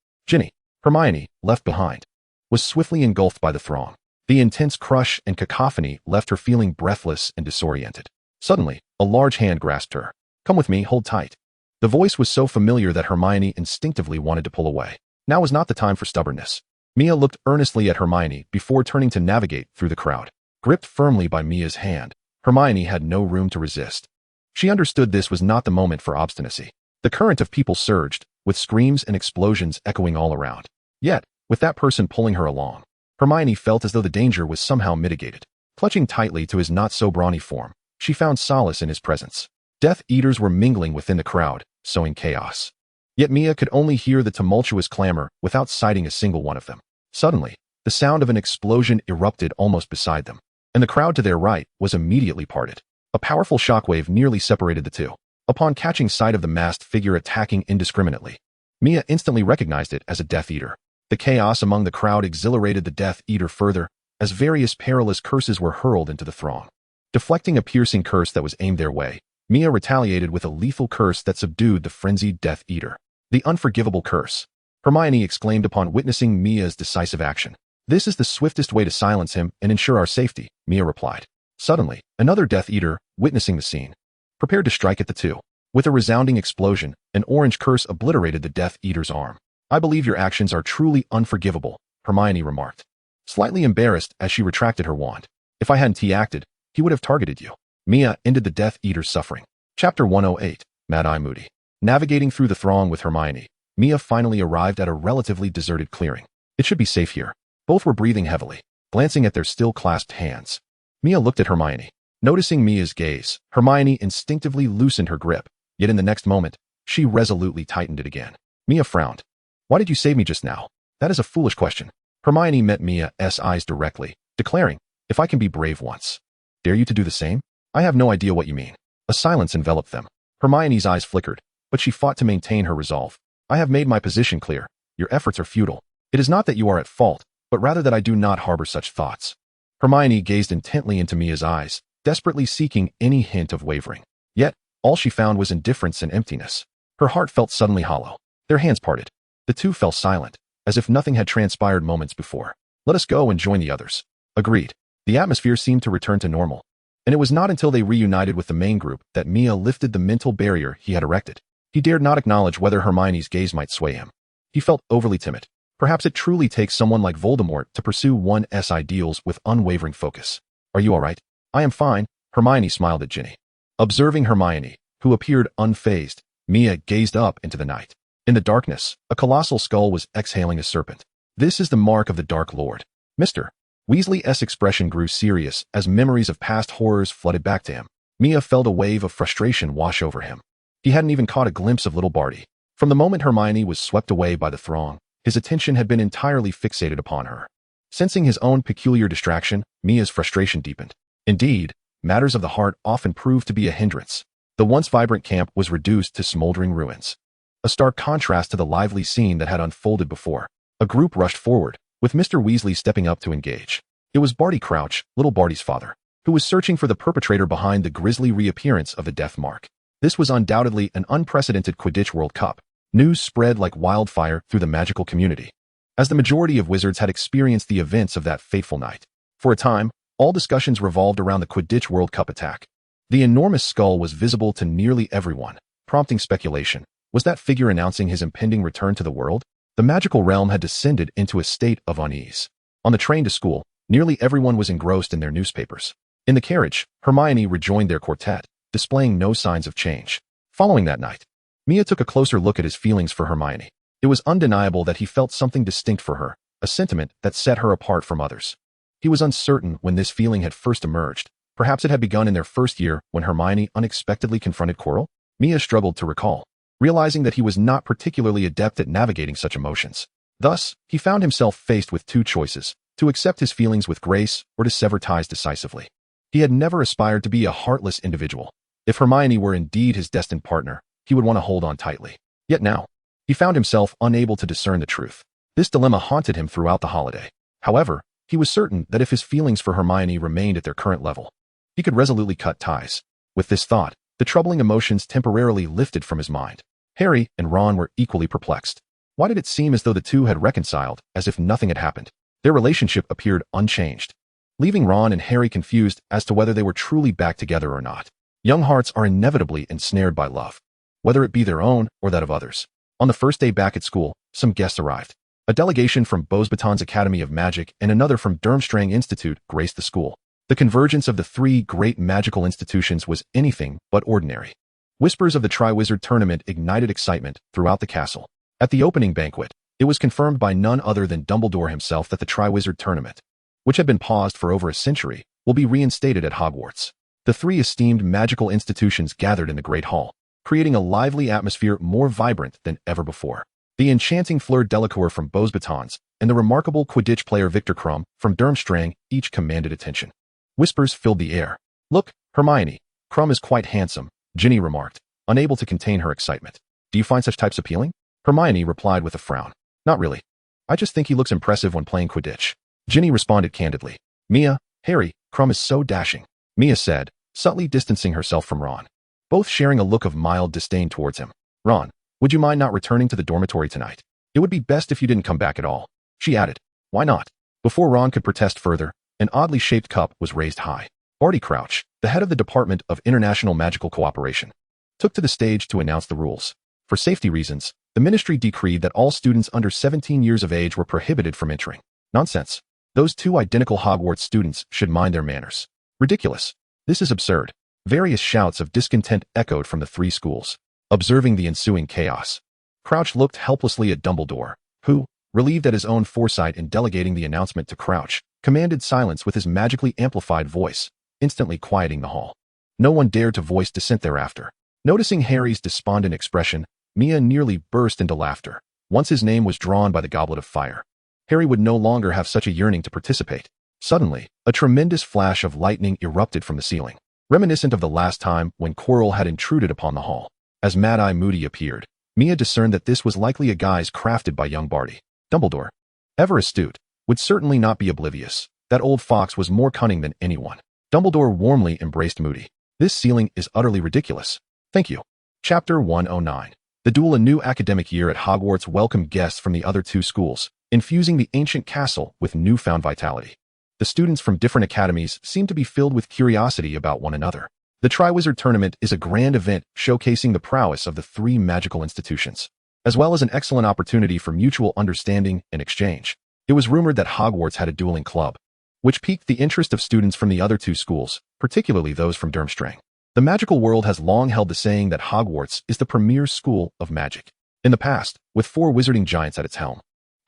left behind, was swiftly engulfed by the throng. The intense crush and cacophony left her feeling breathless and disoriented. Suddenly, a large hand grasped her. "Come with me, hold tight." The voice was so familiar that Hermione instinctively wanted to pull away. Now was not the time for stubbornness. Mia looked earnestly at Hermione before turning to navigate through the crowd. Gripped firmly by Mia's hand, Hermione had no room to resist. She understood this was not the moment for obstinacy. The current of people surged, with screams and explosions echoing all around. Yet, with that person pulling her along, Hermione felt as though the danger was somehow mitigated. Clutching tightly to his not-so-brawny form, she found solace in his presence. Death Eaters were mingling within the crowd, sowing chaos. Yet Mia could only hear the tumultuous clamor without sighting a single one of them. Suddenly, the sound of an explosion erupted almost beside them, and the crowd to their right was immediately parted. A powerful shockwave nearly separated the two. Upon catching sight of the masked figure attacking indiscriminately, Mia instantly recognized it as a Death Eater. The chaos among the crowd exhilarated the Death Eater further, as various perilous curses were hurled into the throng. Deflecting a piercing curse that was aimed their way, Mia retaliated with a lethal curse that subdued the frenzied Death Eater. "The unforgivable curse," Hermione exclaimed upon witnessing Mia's decisive action. "This is the swiftest way to silence him and ensure our safety," Mia replied. Suddenly, another Death Eater, witnessing the scene, prepared to strike at the two. With a resounding explosion, an orange curse obliterated the Death Eater's arm. "I believe your actions are truly unforgivable," Hermione remarked, slightly embarrassed as she retracted her wand. "If I hadn't acted, he would have targeted you." Mia ended the Death Eater's suffering. Chapter 108, Mad-Eye Moody. Navigating through the throng with Hermione, Mia finally arrived at a relatively deserted clearing. It should be safe here. Both were breathing heavily, glancing at their still clasped hands. Mia looked at Hermione. Noticing Mia's gaze, Hermione instinctively loosened her grip, yet in the next moment, she resolutely tightened it again. Mia frowned. "Why did you save me just now?" "That is a foolish question." Hermione met Mia's eyes directly, declaring, "If I can be brave once, dare you to do the same?" "I have no idea what you mean." A silence enveloped them. Hermione's eyes flickered, but she fought to maintain her resolve. "I have made my position clear. Your efforts are futile. It is not that you are at fault, but rather that I do not harbor such thoughts." Hermione gazed intently into Mia's eyes, desperately seeking any hint of wavering. Yet, all she found was indifference and emptiness. Her heart felt suddenly hollow. Their hands parted. The two fell silent, as if nothing had transpired moments before. "Let us go and join the others." Agreed. The atmosphere seemed to return to normal, and it was not until they reunited with the main group that Mia lifted the mental barrier he had erected. He dared not acknowledge whether Hermione's gaze might sway him. He felt overly timid. Perhaps it truly takes someone like Voldemort to pursue one's ideals with unwavering focus. "Are you all right?" "I am fine," Hermione smiled at Ginny. Observing Hermione, who appeared unfazed, Mia gazed up into the night. In the darkness, a colossal skull was exhaling a serpent. "This is the mark of the Dark Lord." Mr. Weasley's expression grew serious as memories of past horrors flooded back to him. Mia felt a wave of frustration wash over him. He hadn't even caught a glimpse of little Barty. From the moment Hermione was swept away by the throng, his attention had been entirely fixated upon her. Sensing his own peculiar distraction, Mia's frustration deepened. Indeed, matters of the heart often proved to be a hindrance. The once vibrant camp was reduced to smoldering ruins. A stark contrast to the lively scene that had unfolded before. A group rushed forward, with Mr. Weasley stepping up to engage. It was Barty Crouch, little Barty's father, who was searching for the perpetrator behind the grisly reappearance of the death mark. This was undoubtedly an unprecedented Quidditch World Cup. News spread like wildfire through the magical community, as the majority of wizards had experienced the events of that fateful night. For a time, all discussions revolved around the Quidditch World Cup attack. The enormous skull was visible to nearly everyone, prompting speculation. Was that figure announcing his impending return to the world? The magical realm had descended into a state of unease. On the train to school, nearly everyone was engrossed in their newspapers. In the carriage, Hermione rejoined their quartet, displaying no signs of change. Following that night, Mia took a closer look at his feelings for Hermione. It was undeniable that he felt something distinct for her, a sentiment that set her apart from others. He was uncertain when this feeling had first emerged. Perhaps it had begun in their first year when Hermione unexpectedly confronted Quirrell? Mia struggled to recall, realizing that he was not particularly adept at navigating such emotions. Thus, he found himself faced with two choices: to accept his feelings with grace or to sever ties decisively. He had never aspired to be a heartless individual. If Hermione were indeed his destined partner, he would want to hold on tightly. Yet now, he found himself unable to discern the truth. This dilemma haunted him throughout the holiday. However, he was certain that if his feelings for Hermione remained at their current level, he could resolutely cut ties. With this thought, the troubling emotions temporarily lifted from his mind. Harry and Ron were equally perplexed. Why did it seem as though the two had reconciled, as if nothing had happened? Their relationship appeared unchanged, leaving Ron and Harry confused as to whether they were truly back together or not. Young hearts are inevitably ensnared by love, whether it be their own or that of others. On the first day back at school, some guests arrived. A delegation from Beauxbatons Academy of Magic and another from Durmstrang Institute graced the school. The convergence of the three great magical institutions was anything but ordinary. Whispers of the Triwizard Tournament ignited excitement throughout the castle. At the opening banquet, it was confirmed by none other than Dumbledore himself that the Triwizard Tournament, which had been paused for over a century, will be reinstated at Hogwarts. The three esteemed magical institutions gathered in the Great Hall, creating a lively atmosphere more vibrant than ever before. The enchanting Fleur Delacour from Beauxbatons and the remarkable Quidditch player Victor Krum from Durmstrang each commanded attention. Whispers filled the air. "Look, Hermione, Krum is quite handsome," Ginny remarked, unable to contain her excitement. "Do you find such types appealing?" Hermione replied with a frown. "Not really. I just think he looks impressive when playing Quidditch." Ginny responded candidly. "Mia, Harry, Krum is so dashing," Mia said, subtly distancing herself from Ron, both sharing a look of mild disdain towards him. "Ron, would you mind not returning to the dormitory tonight? It would be best if you didn't come back at all," she added. "Why not?" Before Ron could protest further, an oddly shaped cup was raised high. Barty Crouch, the head of the Department of International Magical Cooperation, took to the stage to announce the rules. For safety reasons, the ministry decreed that all students under 17 years of age were prohibited from entering. Nonsense. Those two identical Hogwarts students should mind their manners. Ridiculous. This is absurd. Various shouts of discontent echoed from the three schools. Observing the ensuing chaos, Crouch looked helplessly at Dumbledore, who, relieved at his own foresight in delegating the announcement to Crouch, commanded silence with his magically amplified voice, instantly quieting the hall. No one dared to voice dissent thereafter. Noticing Harry's despondent expression, Mia nearly burst into laughter. Once his name was drawn by the Goblet of Fire, Harry would no longer have such a yearning to participate. Suddenly, a tremendous flash of lightning erupted from the ceiling, reminiscent of the last time when Quirrell had intruded upon the hall. As Mad-Eye Moody appeared, Mia discerned that this was likely a guise crafted by young Barty. Dumbledore, ever astute, would certainly not be oblivious. That old fox was more cunning than anyone. Dumbledore warmly embraced Moody. "This ceiling is utterly ridiculous. Thank you." Chapter 109. The duel. A new academic year at Hogwarts welcomed guests from the other two schools, infusing the ancient castle with newfound vitality. The students from different academies seemed to be filled with curiosity about one another. The Triwizard Tournament is a grand event showcasing the prowess of the three magical institutions, as well as an excellent opportunity for mutual understanding and exchange. It was rumored that Hogwarts had a dueling club, which piqued the interest of students from the other two schools, particularly those from Durmstrang. The magical world has long held the saying that Hogwarts is the premier school of magic. In the past, with 4 wizarding giants at its helm,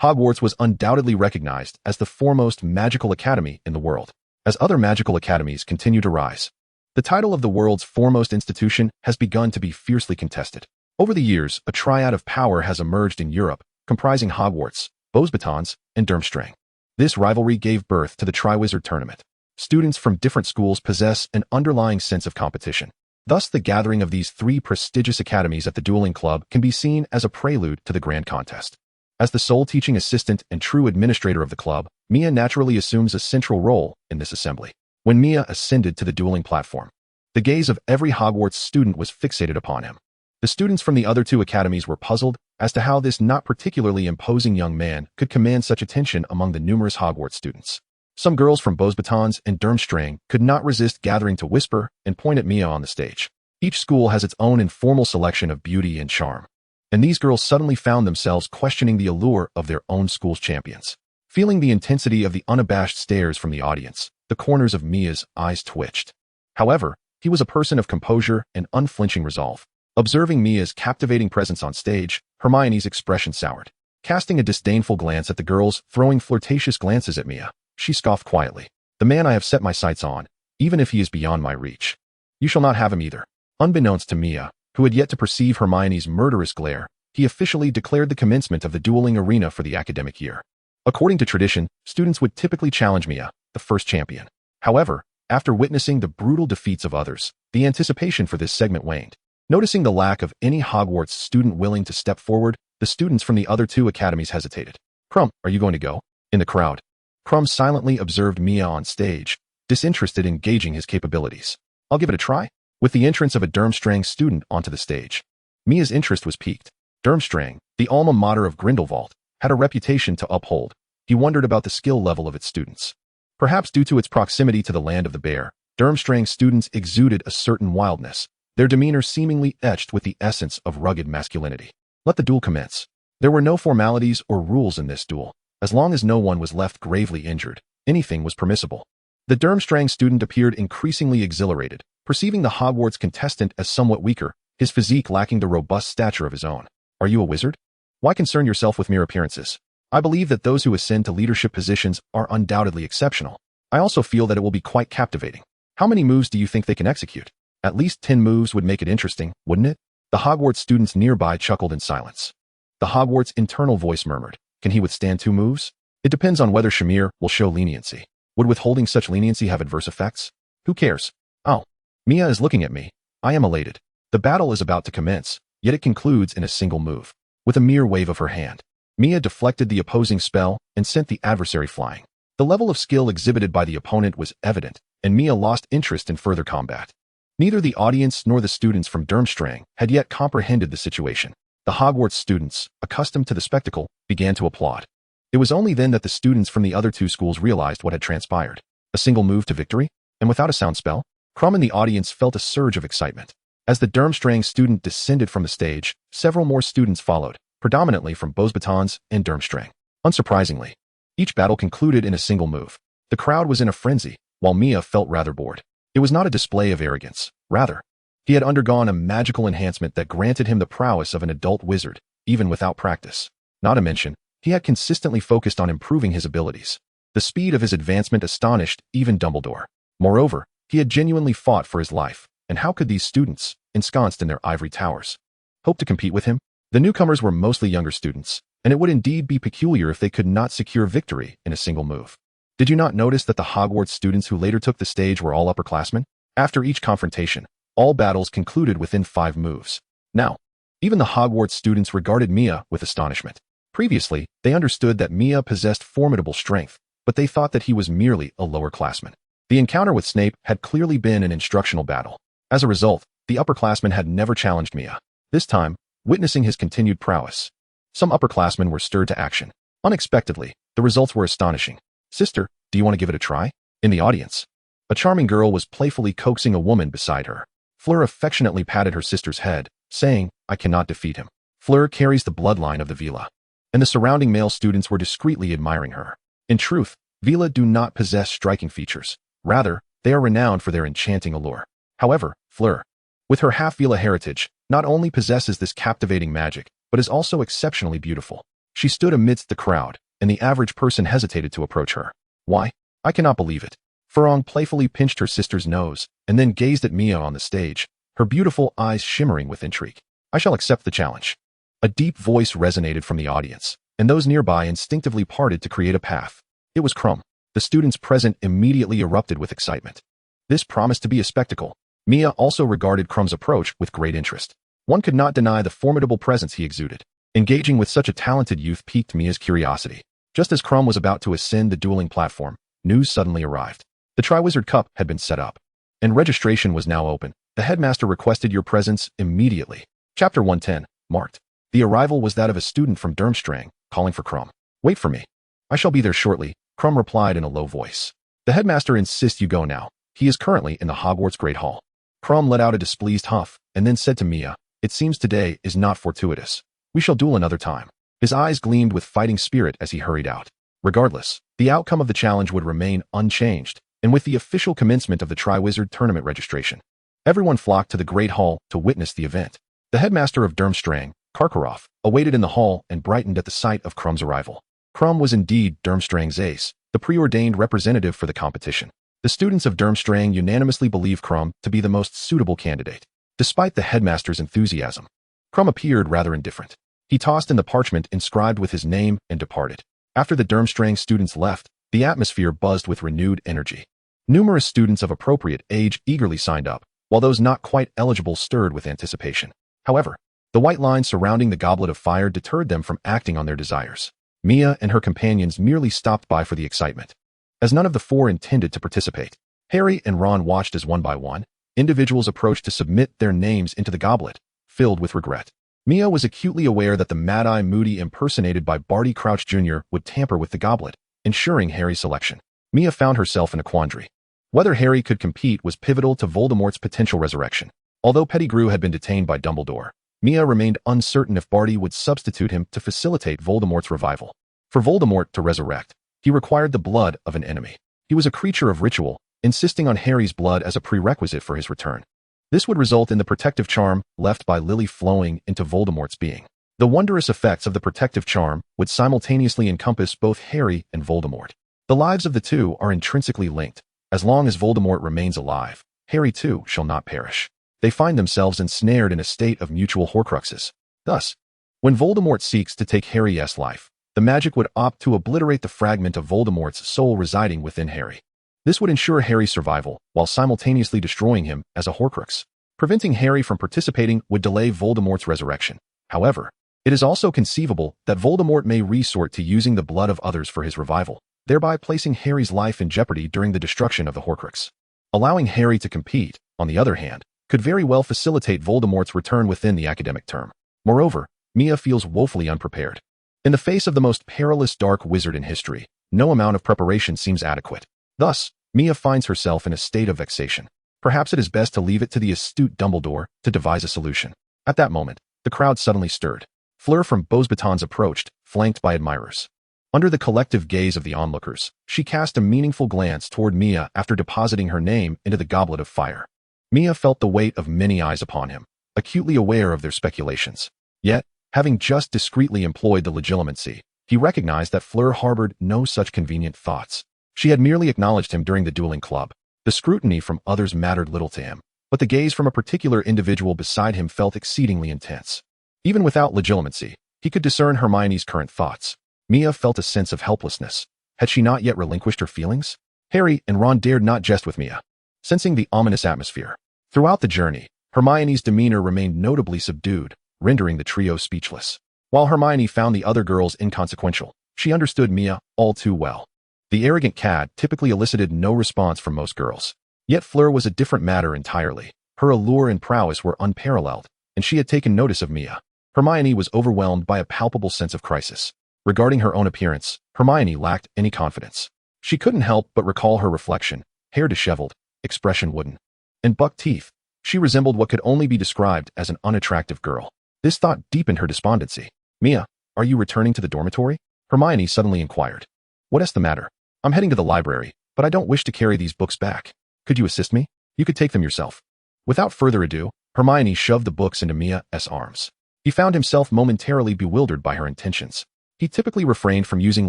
Hogwarts was undoubtedly recognized as the foremost magical academy in the world. As other magical academies continue to rise, the title of the world's foremost institution has begun to be fiercely contested. Over the years, a triad of power has emerged in Europe, comprising Hogwarts, Beauxbatons, and Durmstrang. This rivalry gave birth to the Triwizard Tournament. Students from different schools possess an underlying sense of competition. Thus, the gathering of these 3 prestigious academies at the Dueling Club can be seen as a prelude to the grand contest. As the sole teaching assistant and true administrator of the club, Mia naturally assumes a central role in this assembly. When Mia ascended to the dueling platform, the gaze of every Hogwarts student was fixated upon him. The students from the other 2 academies were puzzled as to how this not particularly imposing young man could command such attention among the numerous Hogwarts students. Some girls from Beauxbatons and Durmstrang could not resist gathering to whisper and point at Mia on the stage. Each school has its own informal selection of beauty and charm, and these girls suddenly found themselves questioning the allure of their own school's champions. Feeling the intensity of the unabashed stares from the audience, the corners of Mia's eyes twitched. However, he was a person of composure and unflinching resolve. Observing Mia's captivating presence on stage, Hermione's expression soured. Casting a disdainful glance at the girls throwing flirtatious glances at Mia, she scoffed quietly. "The man I have set my sights on, even if he is beyond my reach. You shall not have him either." Unbeknownst to Mia, who had yet to perceive Hermione's murderous glare, he officially declared the commencement of the dueling arena for the academic year. According to tradition, students would typically challenge Mia, the first champion. However, after witnessing the brutal defeats of others, the anticipation for this segment waned. Noticing the lack of any Hogwarts student willing to step forward, the students from the other 2 academies hesitated. "Crumb, are you going to go?" In the crowd, Crumb silently observed Mia on stage, disinterested in gauging his capabilities. "I'll give it a try." With the entrance of a Durmstrang student onto the stage, Mia's interest was piqued. Durmstrang, the alma mater of Grindelwald, had a reputation to uphold. He wondered about the skill level of its students. Perhaps due to its proximity to the land of the bear, Durmstrang students exuded a certain wildness, their demeanor seemingly etched with the essence of rugged masculinity. Let the duel commence. There were no formalities or rules in this duel. As long as no one was left gravely injured, anything was permissible. The Durmstrang student appeared increasingly exhilarated, perceiving the Hogwarts contestant as somewhat weaker, his physique lacking the robust stature of his own. "Are you a wizard? Why concern yourself with mere appearances? I believe that those who ascend to leadership positions are undoubtedly exceptional. I also feel that it will be quite captivating. How many moves do you think they can execute?" "At least 10 moves would make it interesting, wouldn't it?" The Hogwarts students nearby chuckled in silence. The Hogwarts internal voice murmured, "Can he withstand 2 moves? It depends on whether Shamir will show leniency. Would withholding such leniency have adverse effects? Who cares? Oh, Mia is looking at me. I am elated. The battle is about to commence, yet it concludes in a single move. With a mere wave of her hand, Mia deflected the opposing spell and sent the adversary flying. The level of skill exhibited by the opponent was evident, and Mia lost interest in further combat. Neither the audience nor the students from Durmstrang had yet comprehended the situation. The Hogwarts students, accustomed to the spectacle, began to applaud. It was only then that the students from the other 2 schools realized what had transpired. A single move to victory? And without a sound spell? Crumb and the audience felt a surge of excitement. As the Durmstrang student descended from the stage, several more students followed, predominantly from Beauxbatons and Durmstrang. Unsurprisingly, each battle concluded in a single move. The crowd was in a frenzy, while Mia felt rather bored. It was not a display of arrogance. Rather, he had undergone a magical enhancement that granted him the prowess of an adult wizard, even without practice. Not to mention, he had consistently focused on improving his abilities. The speed of his advancement astonished even Dumbledore. Moreover, he had genuinely fought for his life, and how could these students, ensconced in their ivory towers, hope to compete with him? The newcomers were mostly younger students, and it would indeed be peculiar if they could not secure victory in a single move. Did you not notice that the Hogwarts students who later took the stage were all upperclassmen? After each confrontation, all battles concluded within 5 moves. Now, even the Hogwarts students regarded Mia with astonishment. Previously, they understood that Mia possessed formidable strength, but they thought that he was merely a lower-classman. The encounter with Snape had clearly been an instructional battle. As a result, the upperclassmen had never challenged Mia. This time, witnessing his continued prowess, some upperclassmen were stirred to action. Unexpectedly, the results were astonishing. "Sister, do you want to give it a try?" In the audience, a charming girl was playfully coaxing a woman beside her. Fleur affectionately patted her sister's head, saying, "I cannot defeat him." Fleur carries the bloodline of the Vila, and the surrounding male students were discreetly admiring her. In truth, Vila do not possess striking features. Rather, they are renowned for their enchanting allure. However, Fleur, with her half-Vila heritage, not only possesses this captivating magic, but is also exceptionally beautiful. She stood amidst the crowd, and the average person hesitated to approach her. Why? I cannot believe it. Furong playfully pinched her sister's nose, and then gazed at Mia on the stage, her beautiful eyes shimmering with intrigue. I shall accept the challenge. A deep voice resonated from the audience, and those nearby instinctively parted to create a path. It was Crumb. The students present immediately erupted with excitement. This promised to be a spectacle. Mia also regarded Crumb's approach with great interest. One could not deny the formidable presence he exuded. Engaging with such a talented youth piqued Mia's curiosity. Just as Crumb was about to ascend the dueling platform, news suddenly arrived. The Triwizard Cup had been set up, and registration was now open. The headmaster requested your presence immediately. Chapter 110, marked. The arrival was that of a student from Durmstrang, calling for Crumb. Wait for me. I shall be there shortly, Crumb replied in a low voice. The headmaster insists you go now. He is currently in the Hogwarts Great Hall. Crumb let out a displeased huff, and then said to Mia, it seems today is not fortuitous. We shall duel another time. His eyes gleamed with fighting spirit as he hurried out. Regardless, the outcome of the challenge would remain unchanged, and with the official commencement of the Triwizard Tournament registration, everyone flocked to the Great Hall to witness the event. The headmaster of Durmstrang, Karkaroff, awaited in the hall and brightened at the sight of Crumb's arrival. Crumb was indeed Durmstrang's ace, the preordained representative for the competition. The students of Durmstrang unanimously believed Crumb to be the most suitable candidate. Despite the headmaster's enthusiasm, Crumb appeared rather indifferent. He tossed in the parchment inscribed with his name and departed. After the Durmstrang students left, the atmosphere buzzed with renewed energy. Numerous students of appropriate age eagerly signed up, while those not quite eligible stirred with anticipation. However, the white line surrounding the Goblet of Fire deterred them from acting on their desires. Mia and her companions merely stopped by for the excitement. As none of the four intended to participate, Harry and Ron watched as one by one, individuals approached to submit their names into the goblet, filled with regret. Mia was acutely aware that the Mad-Eye Moody impersonated by Barty Crouch Jr. would tamper with the goblet, ensuring Harry's selection. Mia found herself in a quandary. Whether Harry could compete was pivotal to Voldemort's potential resurrection. Although Pettigrew had been detained by Dumbledore, Mia remained uncertain if Barty would substitute him to facilitate Voldemort's revival. For Voldemort to resurrect, he required the blood of an enemy. He was a creature of ritual, insisting on Harry's blood as a prerequisite for his return. This would result in the protective charm left by Lily flowing into Voldemort's being. The wondrous effects of the protective charm would simultaneously encompass both Harry and Voldemort. The lives of the two are intrinsically linked. As long as Voldemort remains alive, Harry too shall not perish. They find themselves ensnared in a state of mutual horcruxes. Thus, when Voldemort seeks to take Harry's life, the magic would opt to obliterate the fragment of Voldemort's soul residing within Harry. This would ensure Harry's survival, while simultaneously destroying him as a Horcrux. Preventing Harry from participating would delay Voldemort's resurrection. However, it is also conceivable that Voldemort may resort to using the blood of others for his revival, thereby placing Harry's life in jeopardy during the destruction of the Horcrux. Allowing Harry to compete, on the other hand, could very well facilitate Voldemort's return within the academic term. Moreover, Mia feels woefully unprepared. In the face of the most perilous dark wizard in history, no amount of preparation seems adequate. Thus, Mia finds herself in a state of vexation. Perhaps it is best to leave it to the astute Dumbledore to devise a solution. At that moment, the crowd suddenly stirred. Fleur from Beauxbatons approached, flanked by admirers. Under the collective gaze of the onlookers, she cast a meaningful glance toward Mia after depositing her name into the Goblet of Fire. Mia felt the weight of many eyes upon him, acutely aware of their speculations. Yet, having just discreetly employed the legilimency, he recognized that Fleur harbored no such convenient thoughts. She had merely acknowledged him during the dueling club. The scrutiny from others mattered little to him, but the gaze from a particular individual beside him felt exceedingly intense. Even without legilimency, he could discern Hermione's current thoughts. Mia felt a sense of helplessness. Had she not yet relinquished her feelings? Harry and Ron dared not jest with Mia, sensing the ominous atmosphere. Throughout the journey, Hermione's demeanor remained notably subdued, rendering the trio speechless. While Hermione found the other girls inconsequential, she understood Mia all too well. The arrogant cad typically elicited no response from most girls. Yet Fleur was a different matter entirely. Her allure and prowess were unparalleled, and she had taken notice of Mia. Hermione was overwhelmed by a palpable sense of crisis. Regarding her own appearance, Hermione lacked any confidence. She couldn't help but recall her reflection, hair disheveled, expression wooden, and buck teeth. She resembled what could only be described as an unattractive girl. This thought deepened her despondency. Mia, are you returning to the dormitory? Hermione suddenly inquired. What's the matter? I'm heading to the library, but I don't wish to carry these books back. Could you assist me? You could take them yourself. Without further ado, Hermione shoved the books into Mia's arms. He found himself momentarily bewildered by her intentions. He typically refrained from using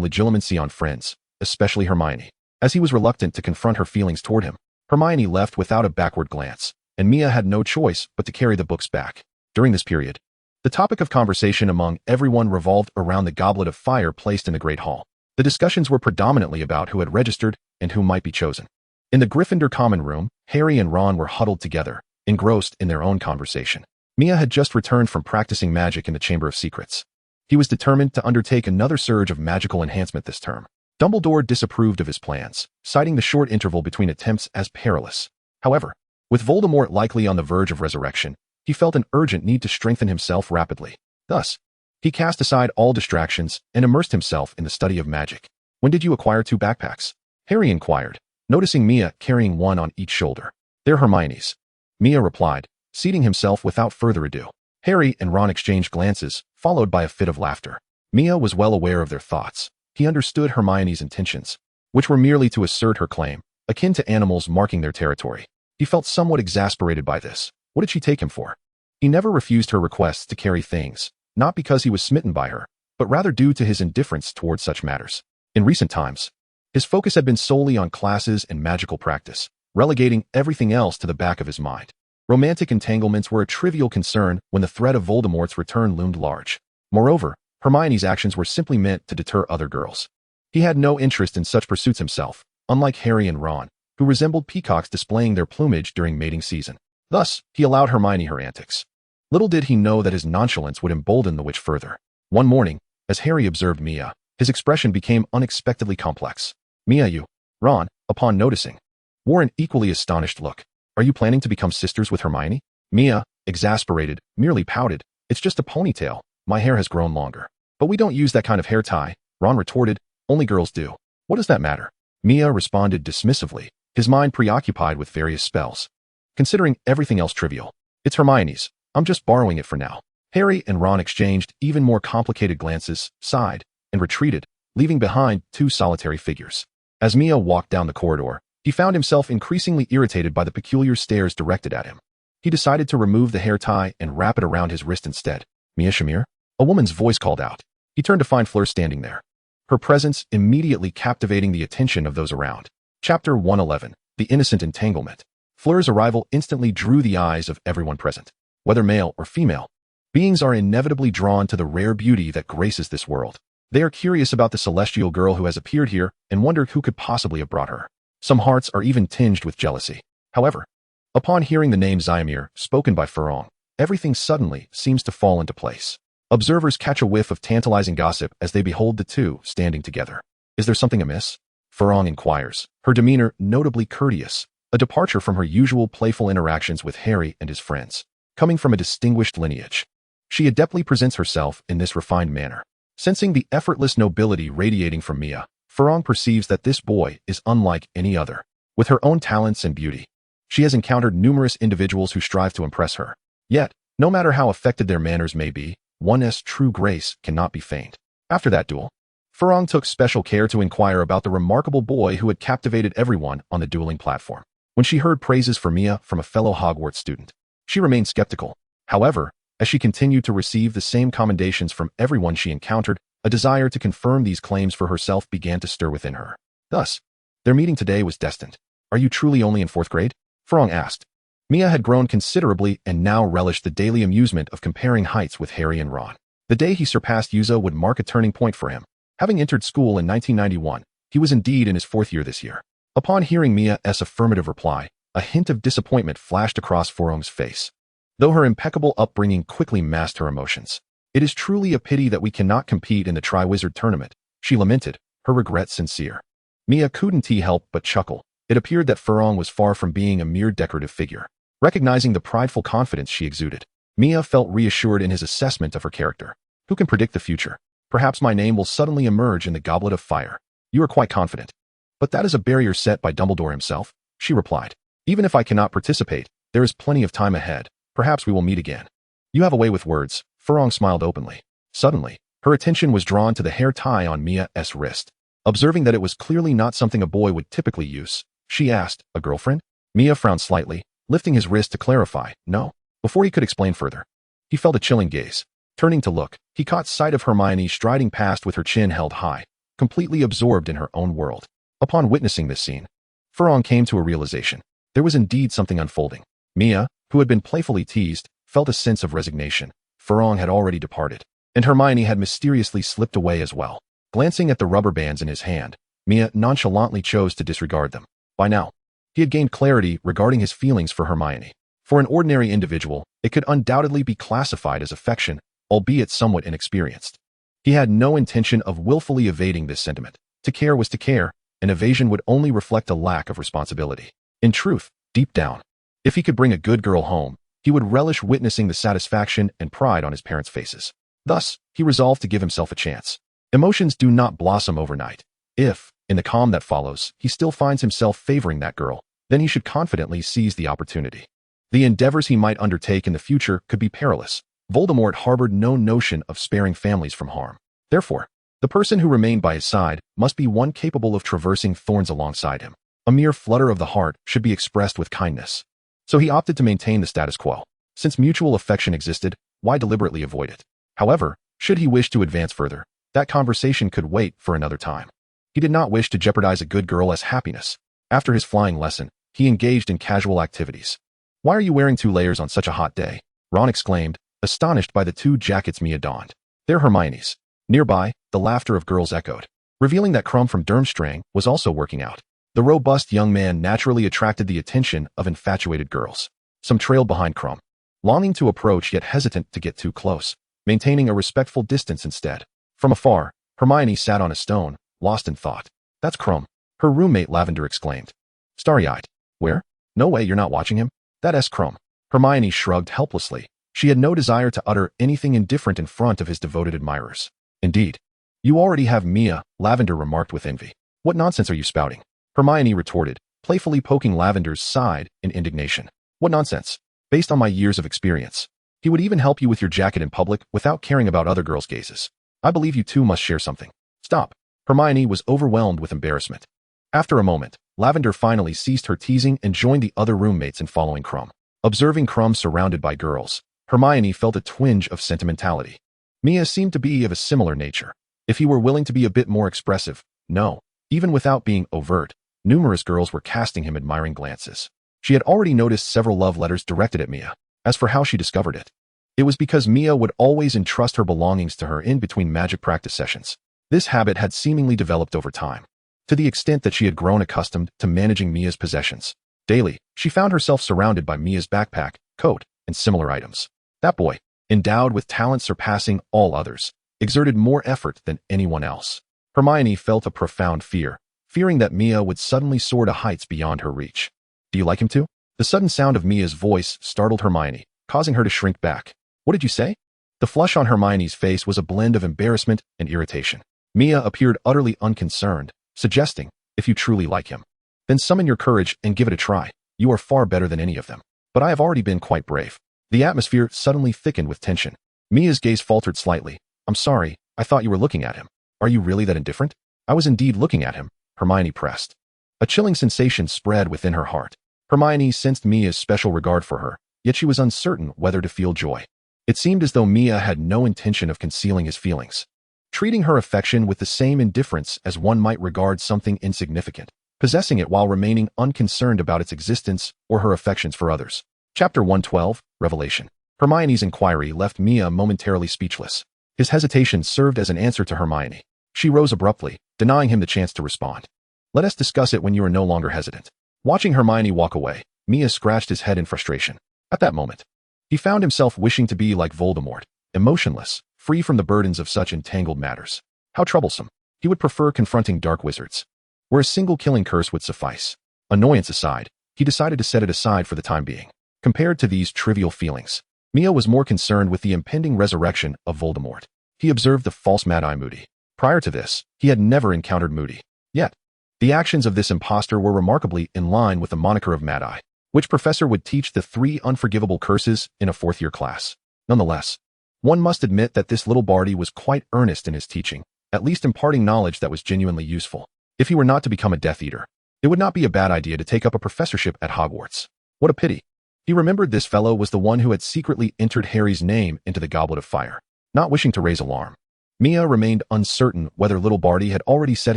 legitimacy on friends, especially Hermione. As he was reluctant to confront her feelings toward him, Hermione left without a backward glance, and Mia had no choice but to carry the books back. During this period, the topic of conversation among everyone revolved around the goblet of fire placed in the Great Hall. The discussions were predominantly about who had registered and who might be chosen. In the Gryffindor common room, Harry and Ron were huddled together, engrossed in their own conversation. Mia had just returned from practicing magic in the Chamber of Secrets. He was determined to undertake another surge of magical enhancement this term. Dumbledore disapproved of his plans, citing the short interval between attempts as perilous. However, with Voldemort likely on the verge of resurrection, he felt an urgent need to strengthen himself rapidly. Thus, he cast aside all distractions and immersed himself in the study of magic. "When did you acquire 2 backpacks?" Harry inquired, noticing Mia carrying one on each shoulder. "They're Hermione's," Mia replied, seating himself without further ado. Harry and Ron exchanged glances, followed by a fit of laughter. Mia was well aware of their thoughts. He understood Hermione's intentions, which were merely to assert her claim, akin to animals marking their territory. He felt somewhat exasperated by this. What did she take him for? He never refused her requests to carry things, not because he was smitten by her, but rather due to his indifference towards such matters. In recent times, his focus had been solely on classes and magical practice, relegating everything else to the back of his mind. Romantic entanglements were a trivial concern when the threat of Voldemort's return loomed large. Moreover, Hermione's actions were simply meant to deter other girls. He had no interest in such pursuits himself, unlike Harry and Ron, who resembled peacocks displaying their plumage during mating season. Thus, he allowed Hermione her antics. Little did he know that his nonchalance would embolden the witch further. One morning, as Harry observed Mia, his expression became unexpectedly complex. "Mia, you," Ron, upon noticing, wore an equally astonished look. "Are you planning to become sisters with Hermione?" Mia, exasperated, merely pouted. "It's just a ponytail. My hair has grown longer." "But we don't use that kind of hair tie," Ron retorted. "Only girls do." "What does that matter?" Mia responded dismissively, his mind preoccupied with various spells. "Considering everything else trivial. It's Hermione's. I'm just borrowing it for now." Harry and Ron exchanged even more complicated glances, sighed, and retreated, leaving behind 2 solitary figures. As Mia walked down the corridor, he found himself increasingly irritated by the peculiar stares directed at him. He decided to remove the hair tie and wrap it around his wrist instead. "Mia Shamir?" A woman's voice called out. He turned to find Fleur standing there, her presence immediately captivating the attention of those around. Chapter 111, The Innocent Entanglement. Fleur's arrival instantly drew the eyes of everyone present. Whether male or female, beings are inevitably drawn to the rare beauty that graces this world. They are curious about the celestial girl who has appeared here and wonder who could possibly have brought her. Some hearts are even tinged with jealousy. However, upon hearing the name Zyamir spoken by Farong, everything suddenly seems to fall into place. Observers catch a whiff of tantalizing gossip as they behold the two standing together. "Is there something amiss?" Farong inquires, her demeanor notably courteous, a departure from her usual playful interactions with Harry and his friends. Coming from a distinguished lineage, she adeptly presents herself in this refined manner. Sensing the effortless nobility radiating from Mia, Farong perceives that this boy is unlike any other. With her own talents and beauty, she has encountered numerous individuals who strive to impress her. Yet, no matter how affected their manners may be, one's true grace cannot be feigned. After that duel, Farong took special care to inquire about the remarkable boy who had captivated everyone on the dueling platform. When she heard praises for Mia from a fellow Hogwarts student, she remained skeptical. However, as she continued to receive the same commendations from everyone she encountered, a desire to confirm these claims for herself began to stir within her. Thus, their meeting today was destined. "Are you truly only in 4th grade?" Farong asked. Mia had grown considerably and now relished the daily amusement of comparing heights with Harry and Ron. The day he surpassed Yuzo would mark a turning point for him. Having entered school in 1991, he was indeed in his 4th year this year. Upon hearing Mia's affirmative reply, a hint of disappointment flashed across Farong's face. Though her impeccable upbringing quickly masked her emotions. "It is truly a pity that we cannot compete in the Triwizard Tournament," she lamented, her regret sincere. Mia couldn't help but chuckle. It appeared that Farong was far from being a mere decorative figure. Recognizing the prideful confidence she exuded, Mia felt reassured in his assessment of her character. "Who can predict the future? Perhaps my name will suddenly emerge in the Goblet of Fire." "You are quite confident." "But that is a barrier set by Dumbledore himself," she replied. "Even if I cannot participate, there is plenty of time ahead. Perhaps we will meet again." "You have a way with words," Farong smiled openly. Suddenly, her attention was drawn to the hair tie on Mia's wrist. Observing that it was clearly not something a boy would typically use, she asked, "A girlfriend?" Mia frowned slightly, lifting his wrist to clarify, "No." Before he could explain further, he felt a chilling gaze. Turning to look, he caught sight of Hermione striding past with her chin held high, completely absorbed in her own world. Upon witnessing this scene, Furong came to a realization. There was indeed something unfolding. Mia, who had been playfully teased, felt a sense of resignation. Furong had already departed, and Hermione had mysteriously slipped away as well. Glancing at the rubber bands in his hand, Mia nonchalantly chose to disregard them. By now, he had gained clarity regarding his feelings for Hermione. For an ordinary individual, it could undoubtedly be classified as affection, albeit somewhat inexperienced. He had no intention of willfully evading this sentiment. To care was to care, and evasion would only reflect a lack of responsibility. In truth, deep down, if he could bring a good girl home, he would relish witnessing the satisfaction and pride on his parents' faces. Thus, he resolved to give himself a chance. Emotions do not blossom overnight. If, in the calm that follows, he still finds himself favoring that girl, then he should confidently seize the opportunity. The endeavors he might undertake in the future could be perilous. Voldemort harbored no notion of sparing families from harm. Therefore, the person who remained by his side must be one capable of traversing thorns alongside him. A mere flutter of the heart should be expressed with kindness. So he opted to maintain the status quo. Since mutual affection existed, why deliberately avoid it? However, should he wish to advance further, that conversation could wait for another time. He did not wish to jeopardize a good girl's happiness. After his flying lesson, he engaged in casual activities. "Why are you wearing 2 layers on such a hot day?" Ron exclaimed, astonished by the 2 jackets Mia donned. "They're Hermione's." Nearby, the laughter of girls echoed, revealing that Krum from Durmstrang was also working out. The robust young man naturally attracted the attention of infatuated girls. Some trailed behind Krum, longing to approach yet hesitant to get too close, maintaining a respectful distance instead. From afar, Hermione sat on a stone, lost in thought. "That's Krum," her roommate Lavender exclaimed, starry-eyed. "Where? No way you're not watching him? That's Krum." Hermione shrugged helplessly. She had no desire to utter anything indifferent in front of his devoted admirers. "Indeed. You already have Mia," Lavender remarked with envy. "What nonsense are you spouting?" Hermione retorted, playfully poking Lavender's side in indignation. "What nonsense? Based on my years of experience. He would even help you with your jacket in public without caring about other girls' gazes. I believe you two must share something." "Stop." Hermione was overwhelmed with embarrassment. After a moment, Lavender finally ceased her teasing and joined the other roommates in following Krum. Observing Krum surrounded by girls, Hermione felt a twinge of sentimentality. Mia seemed to be of a similar nature. If he were willing to be a bit more expressive, no, even without being overt, numerous girls were casting him admiring glances. She had already noticed several love letters directed at Mia. As for how she discovered it, it was because Mia would always entrust her belongings to her in between magic practice sessions. This habit had seemingly developed over time, to the extent that she had grown accustomed to managing Mia's possessions. Daily, she found herself surrounded by Mia's backpack, coat, and similar items. That boy, endowed with talent surpassing all others, exerted more effort than anyone else. Hermione felt a profound fear, fearing that Mia would suddenly soar to heights beyond her reach. "Do you like him too?" The sudden sound of Mia's voice startled Hermione, causing her to shrink back. "What did you say?" The flush on Hermione's face was a blend of embarrassment and irritation. Mia appeared utterly unconcerned, suggesting, "If you truly like him, then summon your courage and give it a try. You are far better than any of them." "But I have already been quite brave." The atmosphere suddenly thickened with tension. Mia's gaze faltered slightly. "I'm sorry, I thought you were looking at him." "Are you really that indifferent?" "I was indeed looking at him," Hermione pressed. A chilling sensation spread within her heart. Hermione sensed Mia's special regard for her, yet she was uncertain whether to feel joy. It seemed as though Mia had no intention of concealing his feelings, treating her affection with the same indifference as one might regard something insignificant, possessing it while remaining unconcerned about its existence or her affections for others. Chapter 112, Revelation. Hermione's inquiry left Mia momentarily speechless. His hesitation served as an answer to Hermione. She rose abruptly, denying him the chance to respond. "Let us discuss it when you are no longer hesitant." Watching Hermione walk away, Mia scratched his head in frustration. At that moment, he found himself wishing to be like Voldemort, emotionless, free from the burdens of such entangled matters. How troublesome. He would prefer confronting dark wizards, where a single killing curse would suffice. Annoyance aside, he decided to set it aside for the time being. Compared to these trivial feelings, Mia was more concerned with the impending resurrection of Voldemort. He observed the false Mad-Eye Moody. Prior to this, he had never encountered Moody. Yet, the actions of this impostor were remarkably in line with the moniker of Mad-Eye, which professor would teach the 3 unforgivable curses in a 4th-year class. Nonetheless, one must admit that this little Barty was quite earnest in his teaching, at least imparting knowledge that was genuinely useful. If he were not to become a Death Eater, it would not be a bad idea to take up a professorship at Hogwarts. What a pity. He remembered this fellow was the one who had secretly entered Harry's name into the Goblet of Fire. not wishing to raise alarm. Mia remained uncertain whether little Barty had already set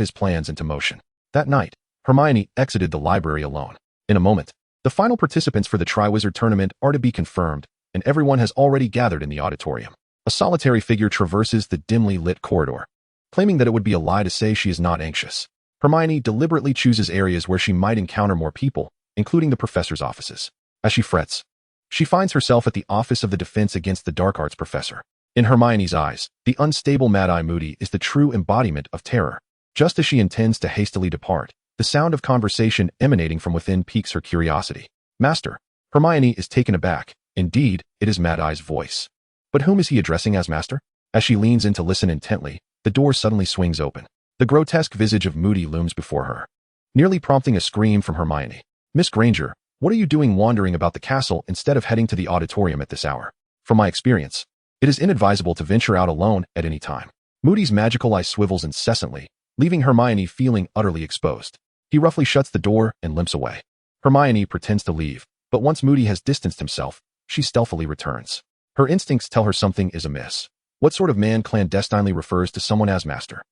his plans into motion. That night, Hermione exited the library alone. In a moment, the final participants for the Triwizard Tournament are to be confirmed, and everyone has already gathered in the auditorium. A solitary figure traverses the dimly lit corridor, claiming that it would be a lie to say she is not anxious. Hermione deliberately chooses areas where she might encounter more people, including the professor's offices. As she frets, she finds herself at the office of the Defense Against the Dark Arts professor. In Hermione's eyes, the unstable Mad-Eye Moody is the true embodiment of terror. Just as she intends to hastily depart, the sound of conversation emanating from within piques her curiosity. Master. Hermione is taken aback. Indeed, it is Mad-Eye's voice. But whom is he addressing as Master? As she leans in to listen intently, the door suddenly swings open. The grotesque visage of Moody looms before her, nearly prompting a scream from Hermione. Miss Granger, what are you doing wandering about the castle instead of heading to the auditorium at this hour? From my experience, it is inadvisable to venture out alone at any time. Moody's magical eye swivels incessantly, leaving Hermione feeling utterly exposed. He roughly shuts the door and limps away. Hermione pretends to leave, but once Moody has distanced himself, she stealthily returns. Her instincts tell her something is amiss. What sort of man clandestinely refers to someone as Master?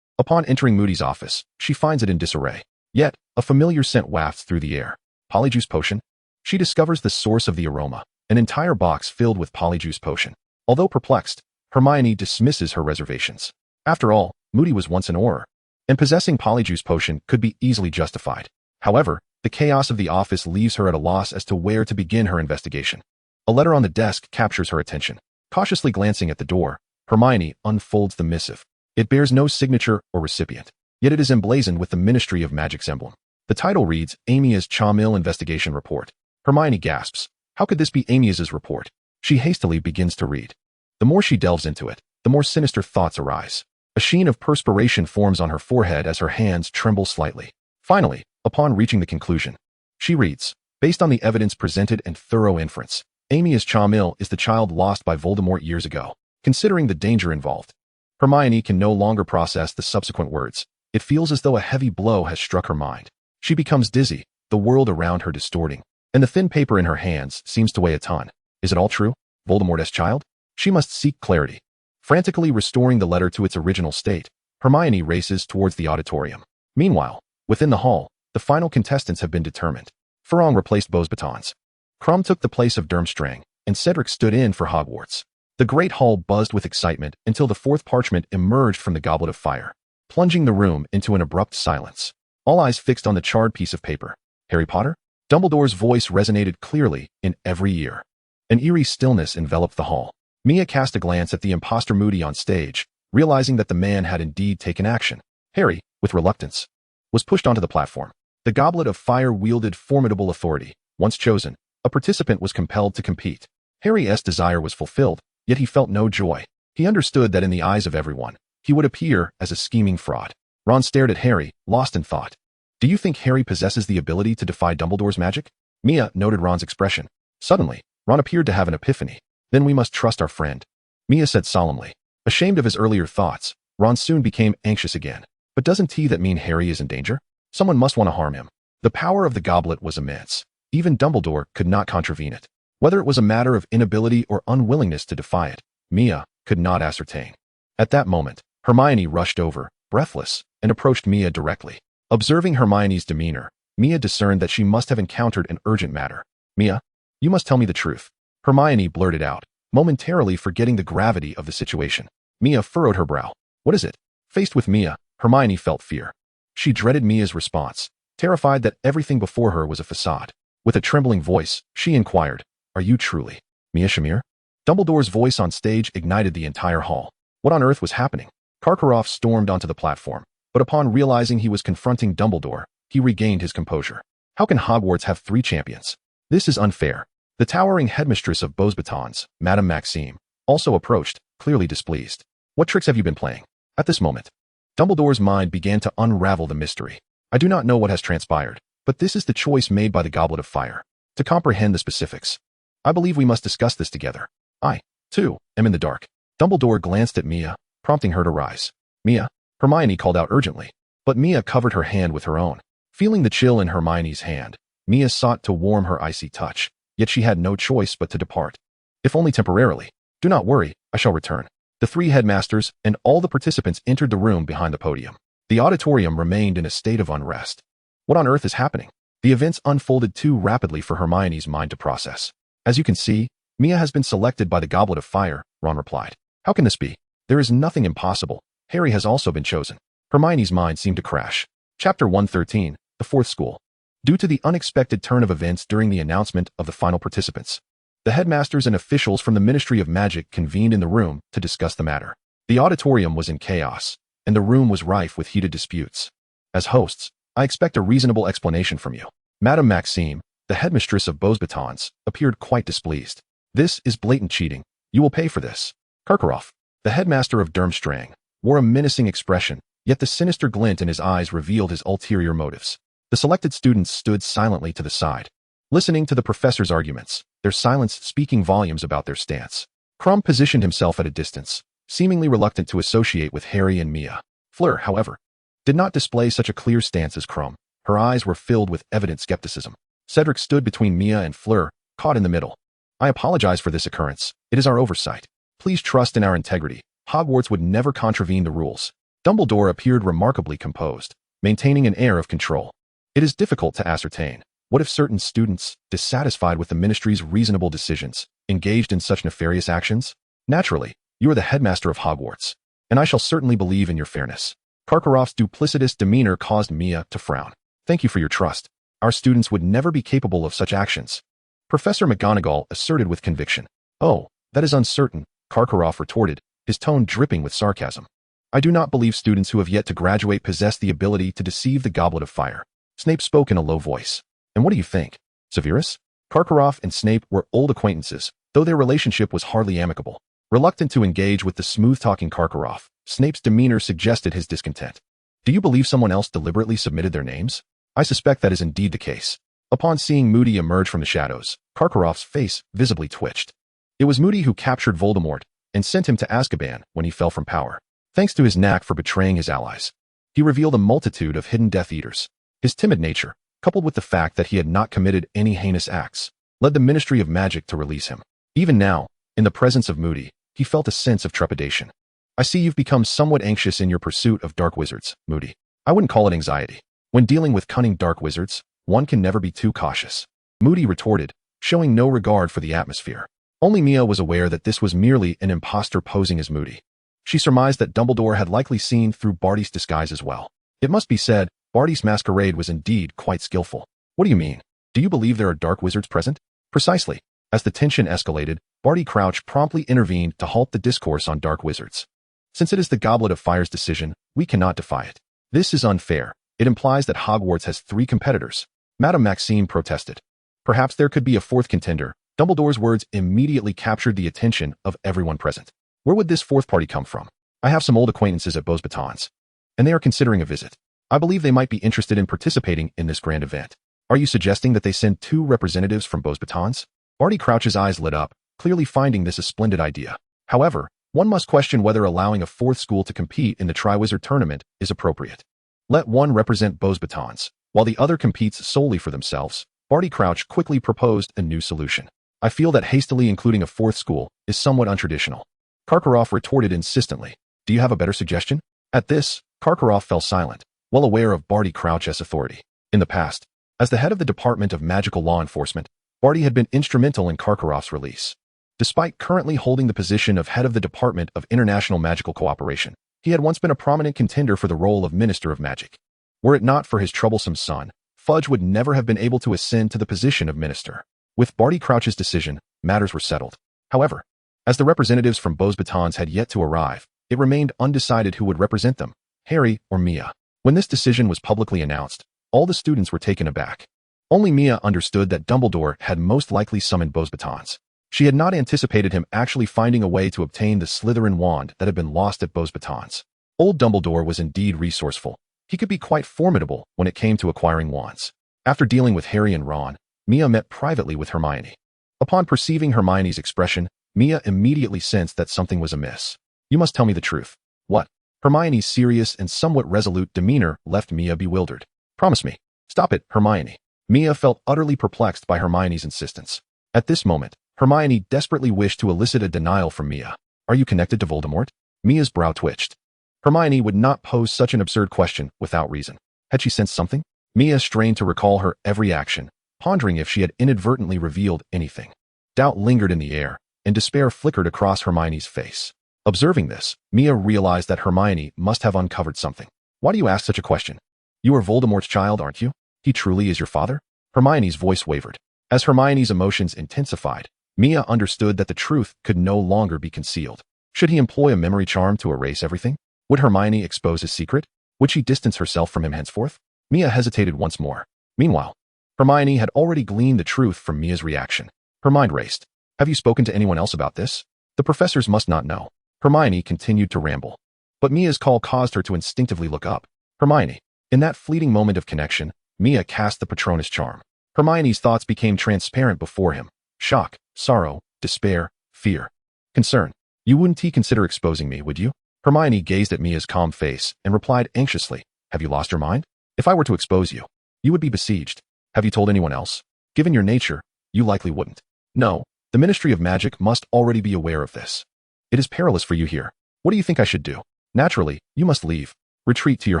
Upon entering Moody's office, she finds it in disarray. Yet, a familiar scent wafts through the air. Polyjuice potion? She discovers the source of the aroma, an entire box filled with polyjuice potion. Although perplexed, Hermione dismisses her reservations. After all, Moody was once an Auror, and possessing polyjuice potion could be easily justified. However, the chaos of the office leaves her at a loss as to where to begin her investigation. A letter on the desk captures her attention. Cautiously glancing at the door, Hermione unfolds the missive. It bears no signature or recipient, yet it is emblazoned with the Ministry of Magic's emblem. The title reads, Amia's Chamil Investigation Report. Hermione gasps. How could this be Amia's report? She hastily begins to read. The more she delves into it, the more sinister thoughts arise. A sheen of perspiration forms on her forehead as her hands tremble slightly. Finally, upon reaching the conclusion, she reads, based on the evidence presented and thorough inference, Amia's Chamil is the child lost by Voldemort years ago. Considering the danger involved, Hermione can no longer process the subsequent words. It feels as though a heavy blow has struck her mind. She becomes dizzy, the world around her distorting, and the thin paper in her hands seems to weigh a ton. Is it all true? Voldemort's child? She must seek clarity. Frantically restoring the letter to its original state, Hermione races towards the auditorium. Meanwhile, within the hall, the final contestants have been determined. Farong replaced Beau's batons. Krum took the place of Durmstrang, and Cedric stood in for Hogwarts. The great hall buzzed with excitement until the fourth parchment emerged from the goblet of fire, plunging the room into an abrupt silence. All eyes fixed on the charred piece of paper. Harry Potter? Dumbledore's voice resonated clearly in every ear. An eerie stillness enveloped the hall. Mia cast a glance at the imposter Moody on stage, realizing that the man had indeed taken action. Harry, with reluctance, was pushed onto the platform. The goblet of fire wielded formidable authority. Once chosen, a participant was compelled to compete. Harry's desire was fulfilled, yet he felt no joy. He understood that in the eyes of everyone, he would appear as a scheming fraud. Ron stared at Harry, lost in thought. Do you think Harry possesses the ability to defy Dumbledore's magic? Mia noted Ron's expression. Suddenly, Ron appeared to have an epiphany. Then we must trust our friend, Mia said solemnly. Ashamed of his earlier thoughts, Ron soon became anxious again. But doesn't that mean Harry is in danger? Someone must want to harm him. The power of the goblet was immense. Even Dumbledore could not contravene it. Whether it was a matter of inability or unwillingness to defy it, Mia could not ascertain. At that moment, Hermione rushed over, breathless, and approached Mia directly. Observing Hermione's demeanor, Mia discerned that she must have encountered an urgent matter. Mia, you must tell me the truth. Hermione blurted out, momentarily forgetting the gravity of the situation. Mia furrowed her brow. What is it? Faced with Mia, Hermione felt fear. She dreaded Mia's response, terrified that everything before her was a facade. With a trembling voice, she inquired, Are you truly Mia Shamir? Dumbledore's voice on stage ignited the entire hall. What on earth was happening? Karkaroff stormed onto the platform, but upon realizing he was confronting Dumbledore, he regained his composure. How can Hogwarts have 3 champions? This is unfair. The towering headmistress of Beau's batons, Madame Maxime, also approached, clearly displeased. What tricks have you been playing? At this moment, Dumbledore's mind began to unravel the mystery. I do not know what has transpired, but this is the choice made by the Goblet of Fire. To comprehend the specifics, I believe we must discuss this together. I, too, am in the dark. Dumbledore glanced at Mia, prompting her to rise. Mia, Hermione called out urgently, but Mia covered her hand with her own. Feeling the chill in Hermione's hand, Mia sought to warm her icy touch, yet she had no choice but to depart. If only temporarily. Do not worry, I shall return. The three headmasters and all the participants entered the room behind the podium. The auditorium remained in a state of unrest. What on earth is happening? The events unfolded too rapidly for Hermione's mind to process. As you can see, Mia has been selected by the Goblet of Fire, Ron replied. How can this be? There is nothing impossible. Harry has also been chosen. Hermione's mind seemed to crash. Chapter 113, The Fourth School. Due to the unexpected turn of events during the announcement of the final participants, the headmasters and officials from the Ministry of Magic convened in the room to discuss the matter. The auditorium was in chaos, and the room was rife with heated disputes. As hosts, I expect a reasonable explanation from you. Madame Maxime, the headmistress of Beauxbatons, appeared quite displeased. This is blatant cheating. You will pay for this. Karkaroff, the headmaster of Durmstrang, wore a menacing expression, yet the sinister glint in his eyes revealed his ulterior motives. The selected students stood silently to the side, listening to the professor's arguments, their silence speaking volumes about their stance. Krum positioned himself at a distance, seemingly reluctant to associate with Harry and Mia. Fleur, however, did not display such a clear stance as Krum. Her eyes were filled with evident skepticism. Cedric stood between Mia and Fleur, caught in the middle. I apologize for this occurrence. It is our oversight. Please trust in our integrity. Hogwarts would never contravene the rules. Dumbledore appeared remarkably composed, maintaining an air of control. It is difficult to ascertain. What if certain students, dissatisfied with the ministry's reasonable decisions, engaged in such nefarious actions? Naturally, you are the headmaster of Hogwarts, and I shall certainly believe in your fairness. Karkaroff's duplicitous demeanor caused Mia to frown. Thank you for your trust. Our students would never be capable of such actions. Professor McGonagall asserted with conviction. Oh, that is uncertain, Karkaroff retorted, his tone dripping with sarcasm. I do not believe students who have yet to graduate possess the ability to deceive the Goblet of Fire. Snape spoke in a low voice. And what do you think? Severus? Karkaroff and Snape were old acquaintances, though their relationship was hardly amicable. Reluctant to engage with the smooth-talking Karkaroff, Snape's demeanor suggested his discontent. Do you believe someone else deliberately submitted their names? I suspect that is indeed the case. Upon seeing Moody emerge from the shadows, Karkaroff's face visibly twitched. It was Moody who captured Voldemort and sent him to Azkaban when he fell from power. Thanks to his knack for betraying his allies, he revealed a multitude of hidden Death Eaters. His timid nature, coupled with the fact that he had not committed any heinous acts, led the Ministry of Magic to release him. Even now, in the presence of Moody, he felt a sense of trepidation. I see you've become somewhat anxious in your pursuit of dark wizards, Moody. I wouldn't call it anxiety. When dealing with cunning dark wizards, one can never be too cautious. Moody retorted, showing no regard for the atmosphere. Only Mia was aware that this was merely an impostor posing as Moody. She surmised that Dumbledore had likely seen through Barty's disguise as well. It must be said, Barty's masquerade was indeed quite skillful. What do you mean? Do you believe there are dark wizards present? Precisely. As the tension escalated, Barty Crouch promptly intervened to halt the discourse on dark wizards. Since it is the Goblet of Fire's decision, we cannot defy it. This is unfair. It implies that Hogwarts has 3 competitors. Madame Maxime protested. Perhaps there could be a 4th contender. Dumbledore's words immediately captured the attention of everyone present. Where would this 4th party come from? I have some old acquaintances at Beauxbatons, and they are considering a visit. I believe they might be interested in participating in this grand event. Are you suggesting that they send 2 representatives from Beauxbatons? Barty Crouch's eyes lit up, clearly finding this a splendid idea. However, one must question whether allowing a 4th school to compete in the Triwizard Tournament is appropriate. Let one represent Beauxbatons, while the other competes solely for themselves. Barty Crouch quickly proposed a new solution. I feel that hastily including a 4th school is somewhat untraditional. Karkaroff retorted insistently. Do you have a better suggestion? At this, Karkaroff fell silent, well aware of Barty Crouch's authority. In the past, as the head of the Department of Magical Law Enforcement, Barty had been instrumental in Karkaroff's release. Despite currently holding the position of head of the Department of International Magical Cooperation, he had once been a prominent contender for the role of Minister of Magic. Were it not for his troublesome son, Fudge would never have been able to ascend to the position of minister. With Barty Crouch's decision, matters were settled. However, as the representatives from Beauxbatons had yet to arrive, it remained undecided who would represent them, Harry or Mia. When this decision was publicly announced, all the students were taken aback. Only Mia understood that Dumbledore had most likely summoned Beauxbatons. She had not anticipated him actually finding a way to obtain the Slytherin wand that had been lost at Beauxbatons. Old Dumbledore was indeed resourceful. He could be quite formidable when it came to acquiring wands. After dealing with Harry and Ron, Mia met privately with Hermione. Upon perceiving Hermione's expression, Mia immediately sensed that something was amiss. You must tell me the truth. What? Hermione's serious and somewhat resolute demeanor left Mia bewildered. Promise me. Stop it, Hermione. Mia felt utterly perplexed by Hermione's insistence. At this moment, Hermione desperately wished to elicit a denial from Mia. Are you connected to Voldemort? Mia's brow twitched. Hermione would not pose such an absurd question without reason. Had she sensed something? Mia strained to recall her every action, pondering if she had inadvertently revealed anything. Doubt lingered in the air, and despair flickered across Hermione's face. Observing this, Mia realized that Hermione must have uncovered something. Why do you ask such a question? You are Voldemort's child, aren't you? He truly is your father? Hermione's voice wavered. As Hermione's emotions intensified, Mia understood that the truth could no longer be concealed. Should he employ a memory charm to erase everything? Would Hermione expose his secret? Would she distance herself from him henceforth? Mia hesitated once more. Meanwhile, Hermione had already gleaned the truth from Mia's reaction. Her mind raced. Have you spoken to anyone else about this? The professors must not know. Hermione continued to ramble. But Mia's call caused her to instinctively look up. Hermione. In that fleeting moment of connection, Mia cast the Patronus charm. Hermione's thoughts became transparent before him. Shock, sorrow, despair, fear, concern. You wouldn't consider exposing me, would you? Hermione gazed at Mia's calm face and replied anxiously, Have you lost your mind? If I were to expose you, you would be besieged. Have you told anyone else? Given your nature, you likely wouldn't. No, the Ministry of Magic must already be aware of this. It is perilous for you here. What do you think I should do? Naturally, you must leave. Retreat to your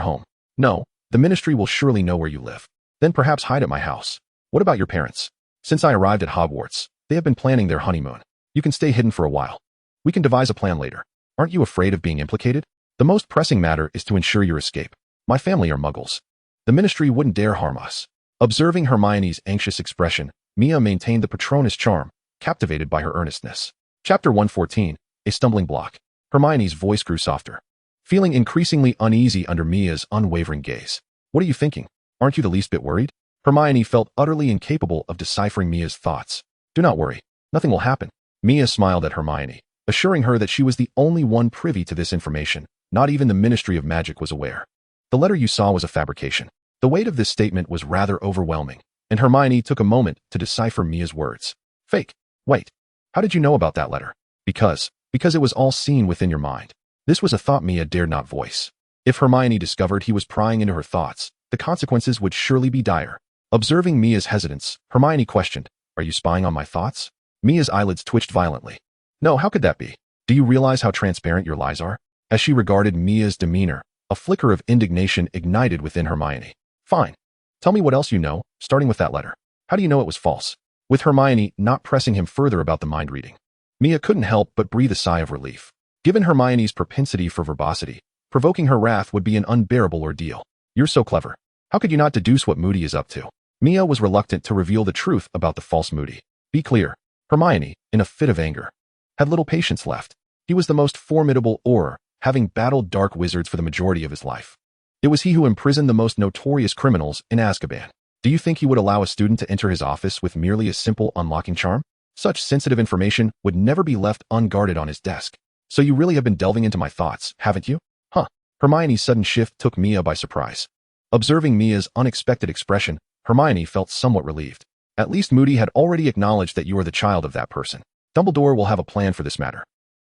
home. No, the Ministry will surely know where you live. Then perhaps hide at my house. What about your parents? Since I arrived at Hogwarts, they have been planning their honeymoon. You can stay hidden for a while. We can devise a plan later. Aren't you afraid of being implicated? The most pressing matter is to ensure your escape. My family are muggles. The Ministry wouldn't dare harm us. Observing Hermione's anxious expression, Mia maintained the Patronus charm, captivated by her earnestness. Chapter 114, A Stumbling Block. Hermione's voice grew softer, feeling increasingly uneasy under Mia's unwavering gaze. What are you thinking? Aren't you the least bit worried? Hermione felt utterly incapable of deciphering Mia's thoughts. Do not worry. Nothing will happen. Mia smiled at Hermione, assuring her that she was the only one privy to this information. Not even the Ministry of Magic was aware. The letter you saw was a fabrication. The weight of this statement was rather overwhelming, and Hermione took a moment to decipher Mia's words. Fake. Wait. How did you know about that letter? Because it was all seen within your mind. This was a thought Mia dared not voice. If Hermione discovered he was prying into her thoughts, the consequences would surely be dire. Observing Mia's hesitance, Hermione questioned, Are you spying on my thoughts? Mia's eyelids twitched violently. No, how could that be? Do you realize how transparent your lies are? As she regarded Mia's demeanor, a flicker of indignation ignited within Hermione. Fine. Tell me what else you know, starting with that letter. How do you know it was false? With Hermione not pressing him further about the mind reading, Mia couldn't help but breathe a sigh of relief. Given Hermione's propensity for verbosity, provoking her wrath would be an unbearable ordeal. You're so clever. How could you not deduce what Moody is up to? Mia was reluctant to reveal the truth about the false Moody. Be clear. Hermione, in a fit of anger, had little patience left. He was the most formidable Auror, having battled dark wizards for the majority of his life. It was he who imprisoned the most notorious criminals in Azkaban. Do you think he would allow a student to enter his office with merely a simple unlocking charm? Such sensitive information would never be left unguarded on his desk. So you really have been delving into my thoughts, haven't you? Huh. Hermione's sudden shift took Mia by surprise. Observing Mia's unexpected expression, Hermione felt somewhat relieved. At least Moody had already acknowledged that you are the child of that person. Dumbledore will have a plan for this matter.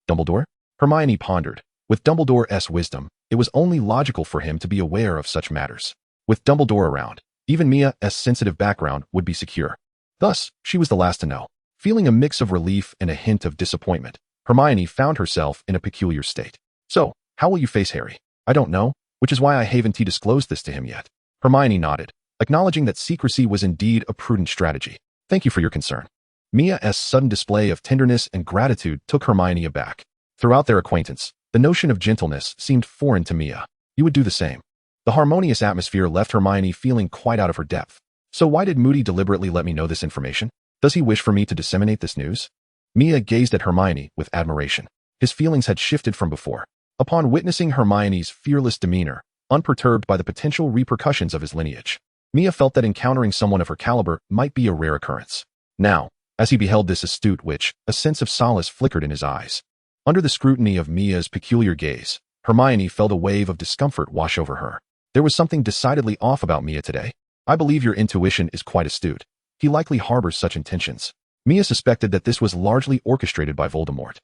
Dumbledore? Hermione pondered. With Dumbledore's wisdom, it was only logical for him to be aware of such matters. With Dumbledore around, even Mia's sensitive background would be secure. Thus, she was the last to know. Feeling a mix of relief and a hint of disappointment, Hermione found herself in a peculiar state. So, how will you face Harry? I don't know, which is why I haven't disclosed this to him yet. Hermione nodded, acknowledging that secrecy was indeed a prudent strategy. Thank you for your concern. Mia's sudden display of tenderness and gratitude took Hermione aback. Throughout their acquaintance, the notion of gentleness seemed foreign to Mia. You would do the same. The harmonious atmosphere left Hermione feeling quite out of her depth. So why did Moody deliberately let me know this information? Does he wish for me to disseminate this news? Mia gazed at Hermione with admiration. His feelings had shifted from before. Upon witnessing Hermione's fearless demeanor, unperturbed by the potential repercussions of his lineage, Mia felt that encountering someone of her caliber might be a rare occurrence. Now, as he beheld this astute witch, a sense of solace flickered in his eyes. Under the scrutiny of Mia's peculiar gaze, Hermione felt a wave of discomfort wash over her. There was something decidedly off about Mia today. I believe your intuition is quite astute. He likely harbors such intentions. Mia suspected that this was largely orchestrated by Voldemort,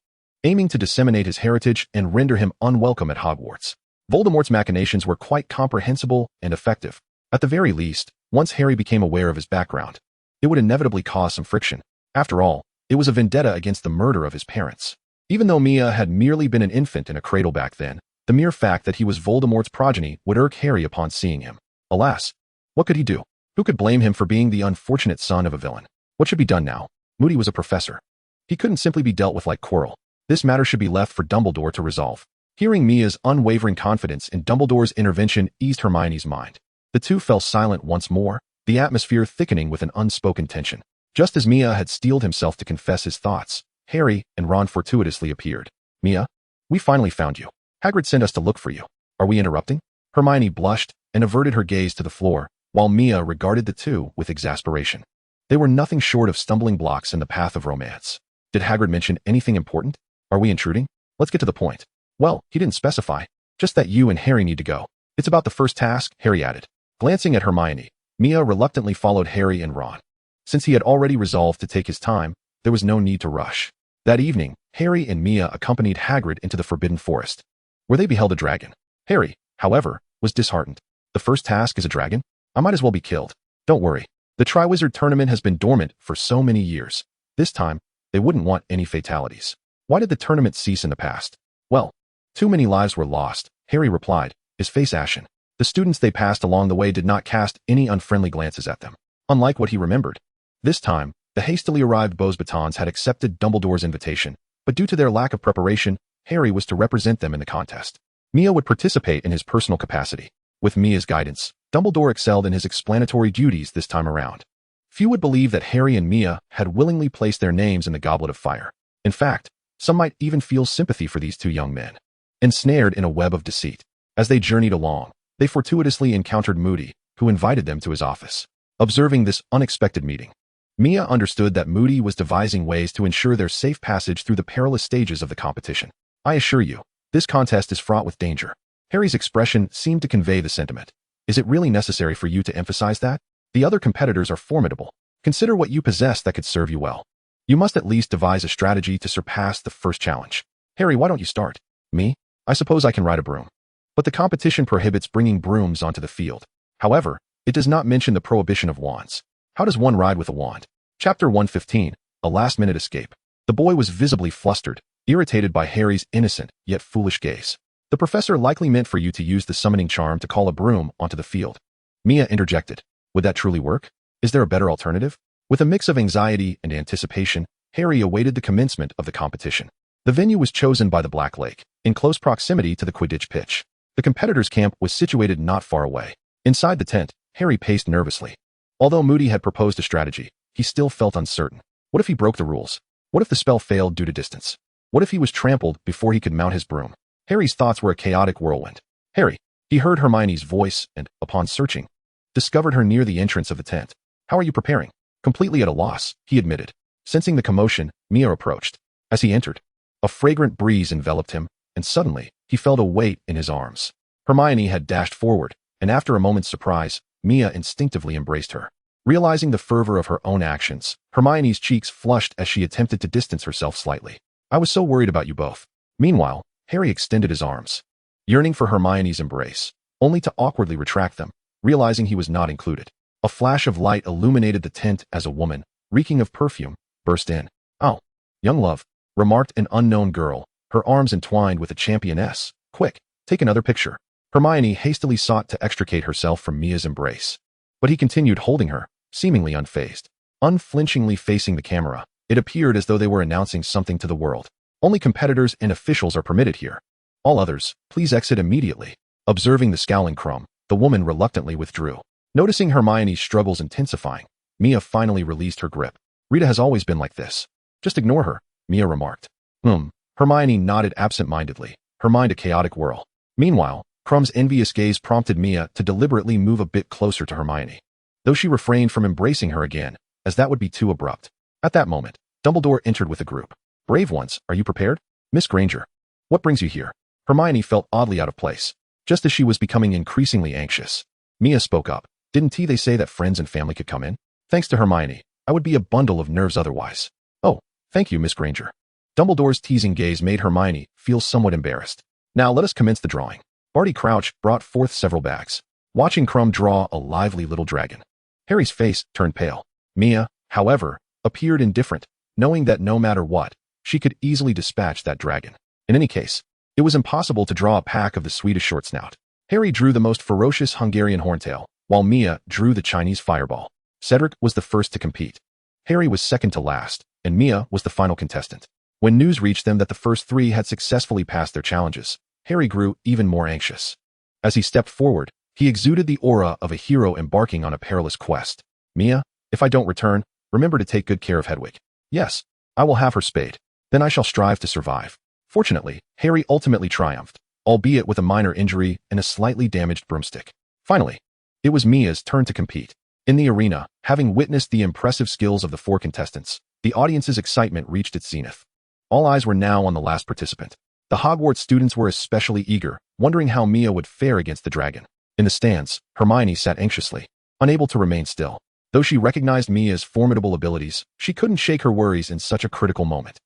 aiming to disseminate his heritage and render him unwelcome at Hogwarts. Voldemort's machinations were quite comprehensible and effective. At the very least, once Harry became aware of his background, it would inevitably cause some friction. After all, it was a vendetta against the murder of his parents. Even though Mia had merely been an infant in a cradle back then, the mere fact that he was Voldemort's progeny would irk Harry upon seeing him. Alas, what could he do? Who could blame him for being the unfortunate son of a villain? What should be done now? Moody was a professor. He couldn't simply be dealt with like Quirrell. This matter should be left for Dumbledore to resolve. Hearing Mia's unwavering confidence in Dumbledore's intervention eased Hermione's mind. The two fell silent once more, the atmosphere thickening with an unspoken tension. Just as Mia had steeled himself to confess his thoughts, Harry and Ron fortuitously appeared. Mia, we finally found you. Hagrid sent us to look for you. Are we interrupting? Hermione blushed and averted her gaze to the floor, while Mia regarded the two with exasperation. They were nothing short of stumbling blocks in the path of romance. Did Hagrid mention anything important? Are we intruding? Let's get to the point. Well, he didn't specify. Just that you and Harry need to go. It's about the first task, Harry added. Glancing at Hermione, Mia reluctantly followed Harry and Ron. Since he had already resolved to take his time, there was no need to rush. That evening, Harry and Mia accompanied Hagrid into the Forbidden Forest, where they beheld a dragon. Harry, however, was disheartened. The first task is a dragon? I might as well be killed. Don't worry. The Triwizard Tournament has been dormant for so many years. This time, they wouldn't want any fatalities. Why did the tournament cease in the past? Well, too many lives were lost, Harry replied, his face ashen. The students they passed along the way did not cast any unfriendly glances at them, unlike what he remembered. This time, the hastily arrived Beauxbatons had accepted Dumbledore's invitation, but due to their lack of preparation, Harry was to represent them in the contest. Mia would participate in his personal capacity. With Mia's guidance, Dumbledore excelled in his explanatory duties this time around. Few would believe that Harry and Mia had willingly placed their names in the Goblet of Fire. In fact, some might even feel sympathy for these two young men, ensnared in a web of deceit. As they journeyed along, they fortuitously encountered Moody, who invited them to his office. Observing this unexpected meeting, Mia understood that Moody was devising ways to ensure their safe passage through the perilous stages of the competition. I assure you, this contest is fraught with danger. Harry's expression seemed to convey the sentiment. Is it really necessary for you to emphasize that? The other competitors are formidable. Consider what you possess that could serve you well. You must at least devise a strategy to surpass the first challenge. Harry, why don't you start? Me? I suppose I can ride a broom. But the competition prohibits bringing brooms onto the field. However, it does not mention the prohibition of wands. How does one ride with a wand? Chapter 115, A Last-Minute Escape. The boy was visibly flustered, irritated by Harry's innocent yet foolish gaze. The professor likely meant for you to use the summoning charm to call a broom onto the field. Mia interjected. Would that truly work? Is there a better alternative? With a mix of anxiety and anticipation, Harry awaited the commencement of the competition. The venue was chosen by the Black Lake, in close proximity to the Quidditch pitch. The competitors' camp was situated not far away. Inside the tent, Harry paced nervously. Although Moody had proposed a strategy, he still felt uncertain. What if he broke the rules? What if the spell failed due to distance? What if he was trampled before he could mount his broom? Harry's thoughts were a chaotic whirlwind. Harry, he heard Hermione's voice and, upon searching, discovered her near the entrance of the tent. How are you preparing? Completely at a loss, he admitted. Sensing the commotion, Mia approached. As he entered, a fragrant breeze enveloped him, and suddenly, he felt a weight in his arms. Hermione had dashed forward, and after a moment's surprise, Mia instinctively embraced her. Realizing the fervor of her own actions, Hermione's cheeks flushed as she attempted to distance herself slightly. I was so worried about you both. Meanwhile, Harry extended his arms, yearning for Hermione's embrace, only to awkwardly retract them, realizing he was not included. A flash of light illuminated the tent as a woman, reeking of perfume, burst in. Oh, young love, remarked an unknown girl, her arms entwined with a championess. Quick, take another picture. Hermione hastily sought to extricate herself from Mia's embrace, but he continued holding her, seemingly unfazed. Unflinchingly facing the camera, it appeared as though they were announcing something to the world. Only competitors and officials are permitted here. All others, please exit immediately. Observing the scowling Krum, the woman reluctantly withdrew. Noticing Hermione's struggles intensifying, Mia finally released her grip. Rita has always been like this. Just ignore her, Mia remarked. Hermione nodded absent-mindedly, her mind a chaotic whirl. Meanwhile, Krum's envious gaze prompted Mia to deliberately move a bit closer to Hermione, though she refrained from embracing her again, as that would be too abrupt. At that moment, Dumbledore entered with a group. Brave ones, are you prepared? Miss Granger. What brings you here? Hermione felt oddly out of place, just as she was becoming increasingly anxious. Mia spoke up. Didn't they say that friends and family could come in? Thanks to Hermione, I would be a bundle of nerves otherwise. Oh, thank you, Miss Granger. Dumbledore's teasing gaze made Hermione feel somewhat embarrassed. Now let us commence the drawing. Barty Crouch brought forth several bags, watching Krum draw a lively little dragon. Harry's face turned pale. Mia, however, appeared indifferent, knowing that no matter what, she could easily dispatch that dragon. In any case, it was impossible to draw a pack of the Swedish short snout. Harry drew the most ferocious Hungarian horntail, while Mia drew the Chinese fireball. Cedric was the first to compete. Harry was second to last, and Mia was the final contestant. When news reached them that the first three had successfully passed their challenges, Harry grew even more anxious. As he stepped forward, he exuded the aura of a hero embarking on a perilous quest. Mia, if I don't return, remember to take good care of Hedwig. Yes, I will have her spayed. Then I shall strive to survive. Fortunately, Harry ultimately triumphed, albeit with a minor injury and a slightly damaged broomstick. Finally, it was Mia's turn to compete. In the arena, having witnessed the impressive skills of the four contestants, the audience's excitement reached its zenith. All eyes were now on the last participant. The Hogwarts students were especially eager, wondering how Mia would fare against the dragon. In the stands, Hermione sat anxiously, unable to remain still. Though she recognized Mia's formidable abilities, she couldn't shake her worries in such a critical moment.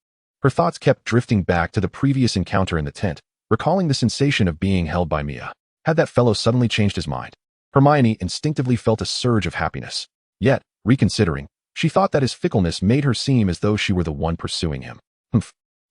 Her thoughts kept drifting back to the previous encounter in the tent, recalling the sensation of being held by Mia. Had that fellow suddenly changed his mind? Hermione instinctively felt a surge of happiness. Yet, reconsidering, she thought that his fickleness made her seem as though she were the one pursuing him.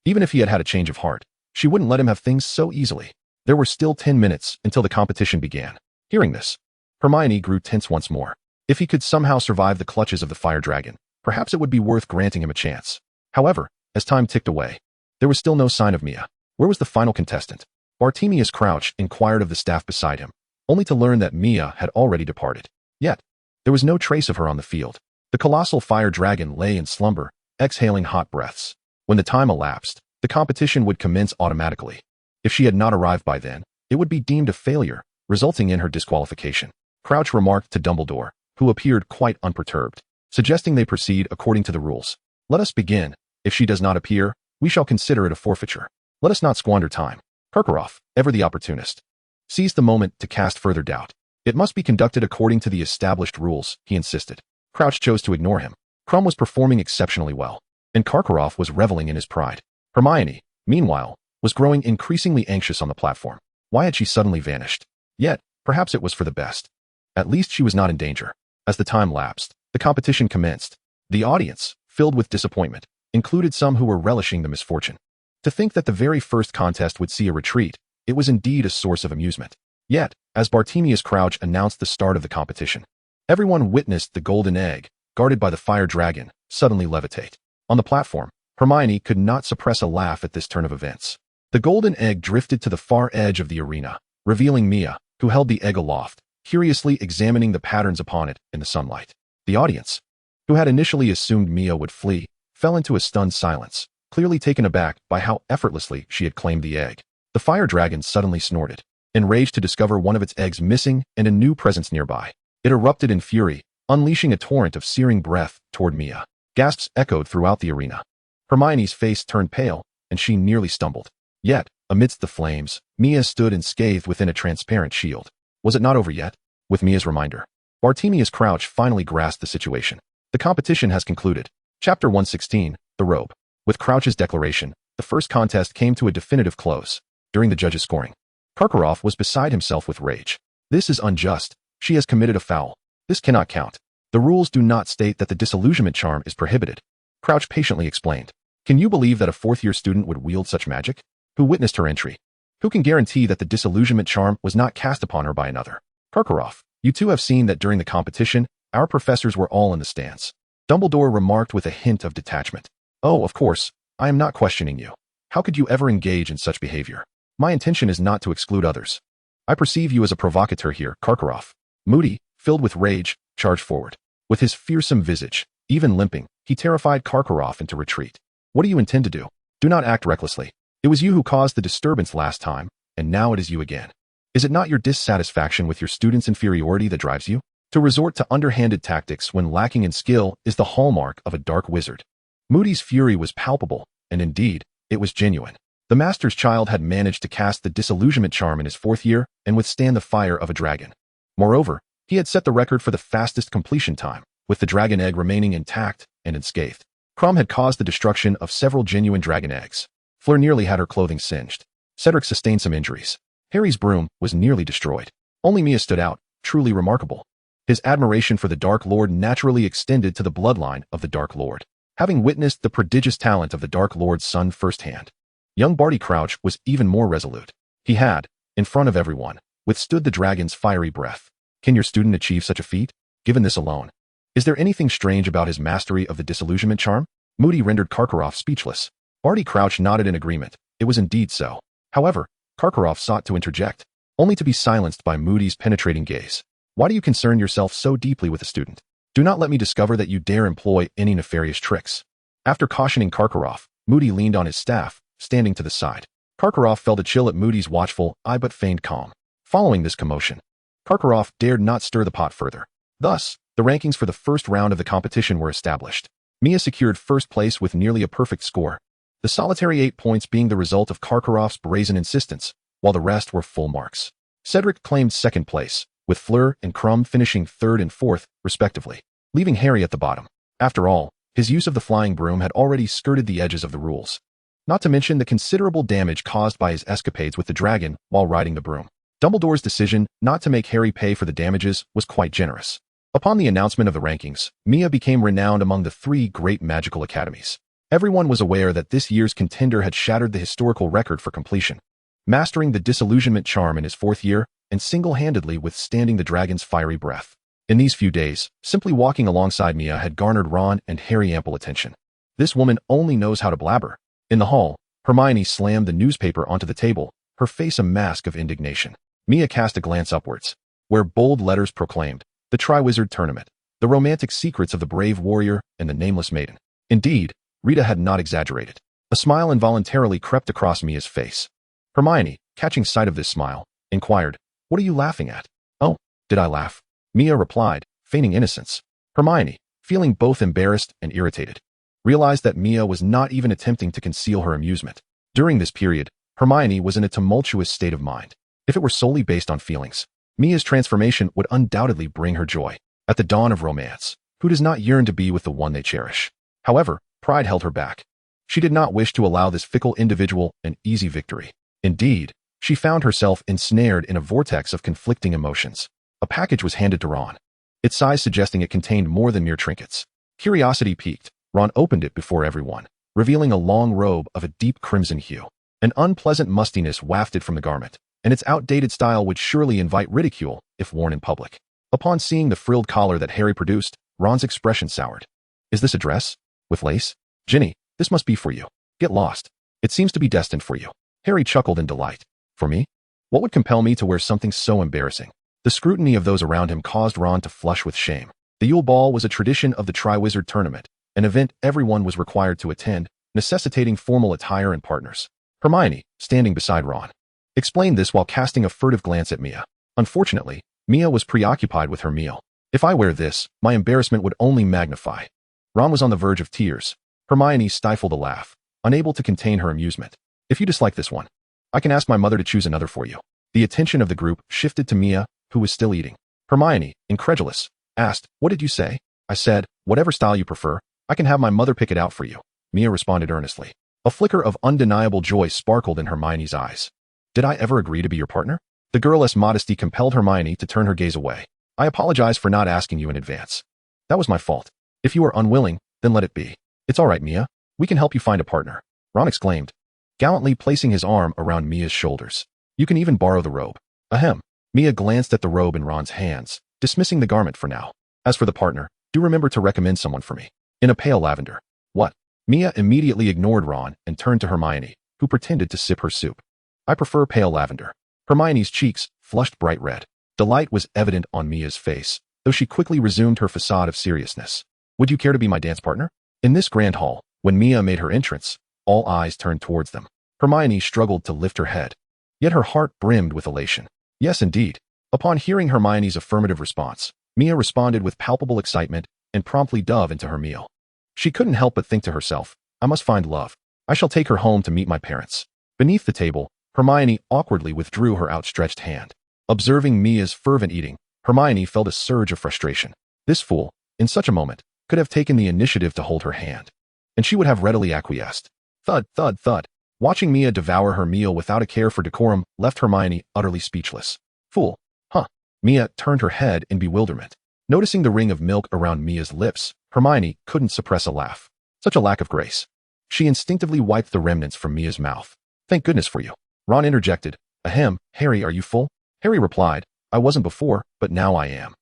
Even if he had had a change of heart, she wouldn't let him have things so easily. There were still 10 minutes until the competition began. Hearing this, Hermione grew tense once more. If he could somehow survive the clutches of the fire dragon, perhaps it would be worth granting him a chance. However, as time ticked away, there was still no sign of Mia. Where was the final contestant? Bartemius Crouch inquired of the staff beside him, only to learn that Mia had already departed. Yet, there was no trace of her on the field. The colossal fire dragon lay in slumber, exhaling hot breaths. When the time elapsed, the competition would commence automatically. If she had not arrived by then, it would be deemed a failure, resulting in her disqualification. Crouch remarked to Dumbledore, who appeared quite unperturbed, suggesting they proceed according to the rules. Let us begin. If she does not appear, we shall consider it a forfeiture. Let us not squander time. Karkaroff, ever the opportunist, seized the moment to cast further doubt. It must be conducted according to the established rules, he insisted. Crouch chose to ignore him. Krum was performing exceptionally well, and Karkaroff was reveling in his pride. Hermione, meanwhile, was growing increasingly anxious on the platform. Why had she suddenly vanished? Yet, perhaps it was for the best. At least she was not in danger. As the time lapsed, the competition commenced. The audience, filled with disappointment, included some who were relishing the misfortune. To think that the very first contest would see a retreat, it was indeed a source of amusement. Yet, as Bartemius Crouch announced the start of the competition, everyone witnessed the golden egg, guarded by the fire dragon, suddenly levitate. On the platform, Hermione could not suppress a laugh at this turn of events. The golden egg drifted to the far edge of the arena, revealing Mia, who held the egg aloft, curiously examining the patterns upon it in the sunlight. The audience, who had initially assumed Mia would flee, fell into a stunned silence, clearly taken aback by how effortlessly she had claimed the egg. The fire dragon suddenly snorted, enraged to discover one of its eggs missing and a new presence nearby. It erupted in fury, unleashing a torrent of searing breath toward Mia. Gasps echoed throughout the arena. Hermione's face turned pale, and she nearly stumbled. Yet, amidst the flames, Mia stood unscathed within a transparent shield. Was it not over yet? With Mia's reminder, Bartemius Crouch finally grasped the situation. The competition has concluded. Chapter 116, The Robe. With Crouch's declaration, the first contest came to a definitive close. During the judges' scoring, Karkaroff was beside himself with rage. This is unjust. She has committed a foul. This cannot count. The rules do not state that the disillusionment charm is prohibited. Crouch patiently explained. Can you believe that a fourth-year student would wield such magic? Who witnessed her entry? Who can guarantee that the disillusionment charm was not cast upon her by another? Karkaroff, you two have seen that during the competition, our professors were all in the stands. Dumbledore remarked with a hint of detachment. Oh, of course, I am not questioning you. How could you ever engage in such behavior? My intention is not to exclude others. I perceive you as a provocateur here, Karkaroff. Moody, filled with rage, charged forward. With his fearsome visage, even limping, he terrified Karkaroff into retreat. What do you intend to do? Do not act recklessly. It was you who caused the disturbance last time, and now it is you again. Is it not your dissatisfaction with your students' inferiority that drives you? To resort to underhanded tactics when lacking in skill is the hallmark of a dark wizard. Moody's fury was palpable, and indeed, it was genuine. The master's child had managed to cast the disillusionment charm in his fourth year and withstand the fire of a dragon. Moreover, he had set the record for the fastest completion time, with the dragon egg remaining intact and unscathed. Krum had caused the destruction of several genuine dragon eggs. Fleur nearly had her clothing singed. Cedric sustained some injuries. Harry's broom was nearly destroyed. Only Mia stood out, truly remarkable. His admiration for the Dark Lord naturally extended to the bloodline of the Dark Lord. having witnessed the prodigious talent of the Dark Lord's son firsthand. Young Barty Crouch was even more resolute. He had, in front of everyone, withstood the dragon's fiery breath. Can your student achieve such a feat? Given this alone, is there anything strange about his mastery of the disillusionment charm? Moody rendered Karkaroff speechless. Barty Crouch nodded in agreement. It was indeed so. However, Karkaroff sought to interject, only to be silenced by Moody's penetrating gaze. Why do you concern yourself so deeply with a student? Do not let me discover that you dare employ any nefarious tricks. After cautioning Karkaroff, Moody leaned on his staff, standing to the side. Karkaroff felt a chill at Moody's watchful eye but feigned calm. Following this commotion, Karkaroff dared not stir the pot further. Thus, the rankings for the first round of the competition were established. Mia secured first place with nearly a perfect score, the solitary 8 points being the result of Karkaroff's brazen insistence, while the rest were full marks. Cedric claimed second place, with Fleur and Crumb finishing third and fourth, respectively, leaving Harry at the bottom. After all, his use of the flying broom had already skirted the edges of the rules, not to mention the considerable damage caused by his escapades with the dragon while riding the broom. Dumbledore's decision not to make Harry pay for the damages was quite generous. Upon the announcement of the rankings, Mia became renowned among the 3 great magical academies. Everyone was aware that this year's contender had shattered the historical record for completion, mastering the disillusionment charm in his 4th year and single-handedly withstanding the dragon's fiery breath. In these few days, simply walking alongside Mia had garnered Ron and Harry ample attention. This woman only knows how to blabber. In the hall, Hermione slammed the newspaper onto the table, her face a mask of indignation. Mia cast a glance upwards, where bold letters proclaimed, "The Triwizard Tournament, the romantic secrets of the brave warrior and the nameless maiden." Indeed, Rita had not exaggerated. A smile involuntarily crept across Mia's face. Hermione, catching sight of this smile, inquired, "What are you laughing at?" "Oh, did I laugh?" Mia replied, feigning innocence. Hermione, feeling both embarrassed and irritated, realized that Mia was not even attempting to conceal her amusement. During this period, Hermione was in a tumultuous state of mind. If it were solely based on feelings, Mia's transformation would undoubtedly bring her joy. At the dawn of romance, who does not yearn to be with the one they cherish? However, pride held her back. She did not wish to allow this fickle individual an easy victory. Indeed, she found herself ensnared in a vortex of conflicting emotions. A package was handed to Ron, its size suggesting it contained more than mere trinkets. Curiosity piqued, Ron opened it before everyone, revealing a long robe of a deep crimson hue. An unpleasant mustiness wafted from the garment, and its outdated style would surely invite ridicule if worn in public. Upon seeing the frilled collar that Harry produced, Ron's expression soured. "Is this a dress? With lace? Ginny, this must be for you. Get lost. It seems to be destined for you." Harry chuckled in delight. "For me? What would compel me to wear something so embarrassing?" The scrutiny of those around him caused Ron to flush with shame. The Yule Ball was a tradition of the Triwizard Tournament, an event everyone was required to attend, necessitating formal attire and partners. Hermione, standing beside Ron, explained this while casting a furtive glance at Mia. Unfortunately, Mia was preoccupied with her meal. "If I wear this, my embarrassment would only magnify." Ron was on the verge of tears. Hermione stifled a laugh, unable to contain her amusement. "If you dislike this one, I can ask my mother to choose another for you." The attention of the group shifted to Mia, who was still eating. Hermione, incredulous, asked, "What did you say?" "I said, whatever style you prefer, I can have my mother pick it out for you." Mia responded earnestly. A flicker of undeniable joy sparkled in Hermione's eyes. "Did I ever agree to be your partner?" The girl's modesty compelled Hermione to turn her gaze away. "I apologize for not asking you in advance. That was my fault. If you are unwilling, then let it be." "It's all right, Mia. We can help you find a partner," Ron exclaimed, gallantly placing his arm around Mia's shoulders. "You can even borrow the robe." Ahem. Mia glanced at the robe in Ron's hands, dismissing the garment for now. "As for the partner, do remember to recommend someone for me. In a pale lavender." "What?" Mia immediately ignored Ron and turned to Hermione, who pretended to sip her soup. "I prefer pale lavender." Hermione's cheeks flushed bright red. Delight was evident on Mia's face, though she quickly resumed her facade of seriousness. "Would you care to be my dance partner?" In this grand hall, when Mia made her entrance, all eyes turned towards them. Hermione struggled to lift her head, yet her heart brimmed with elation. Yes, indeed. Upon hearing Hermione's affirmative response, Mia responded with palpable excitement and promptly dove into her meal. She couldn't help but think to herself, "I must find love. I shall take her home to meet my parents." Beneath the table, Hermione awkwardly withdrew her outstretched hand. Observing Mia's fervent eating, Hermione felt a surge of frustration. This fool, in such a moment, could have taken the initiative to hold her hand, and she would have readily acquiesced. Thud, thud, thud. Watching Mia devour her meal without a care for decorum left Hermione utterly speechless. "Fool, huh?" Mia turned her head in bewilderment. Noticing the ring of milk around Mia's lips, Hermione couldn't suppress a laugh. Such a lack of grace. She instinctively wiped the remnants from Mia's mouth. Thank goodness for you. Ron interjected. Ahem, Harry, are you full? Harry replied, I wasn't before, but now I am.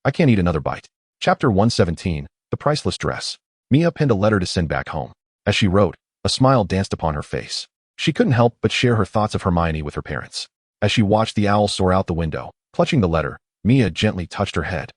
I can't eat another bite. Chapter 117, The Priceless Dress. Mia penned a letter to send back home. As she wrote, a smile danced upon her face. She couldn't help but share her thoughts of Hermione with her parents. As she watched the owl soar out the window, clutching the letter, Mia gently touched her head.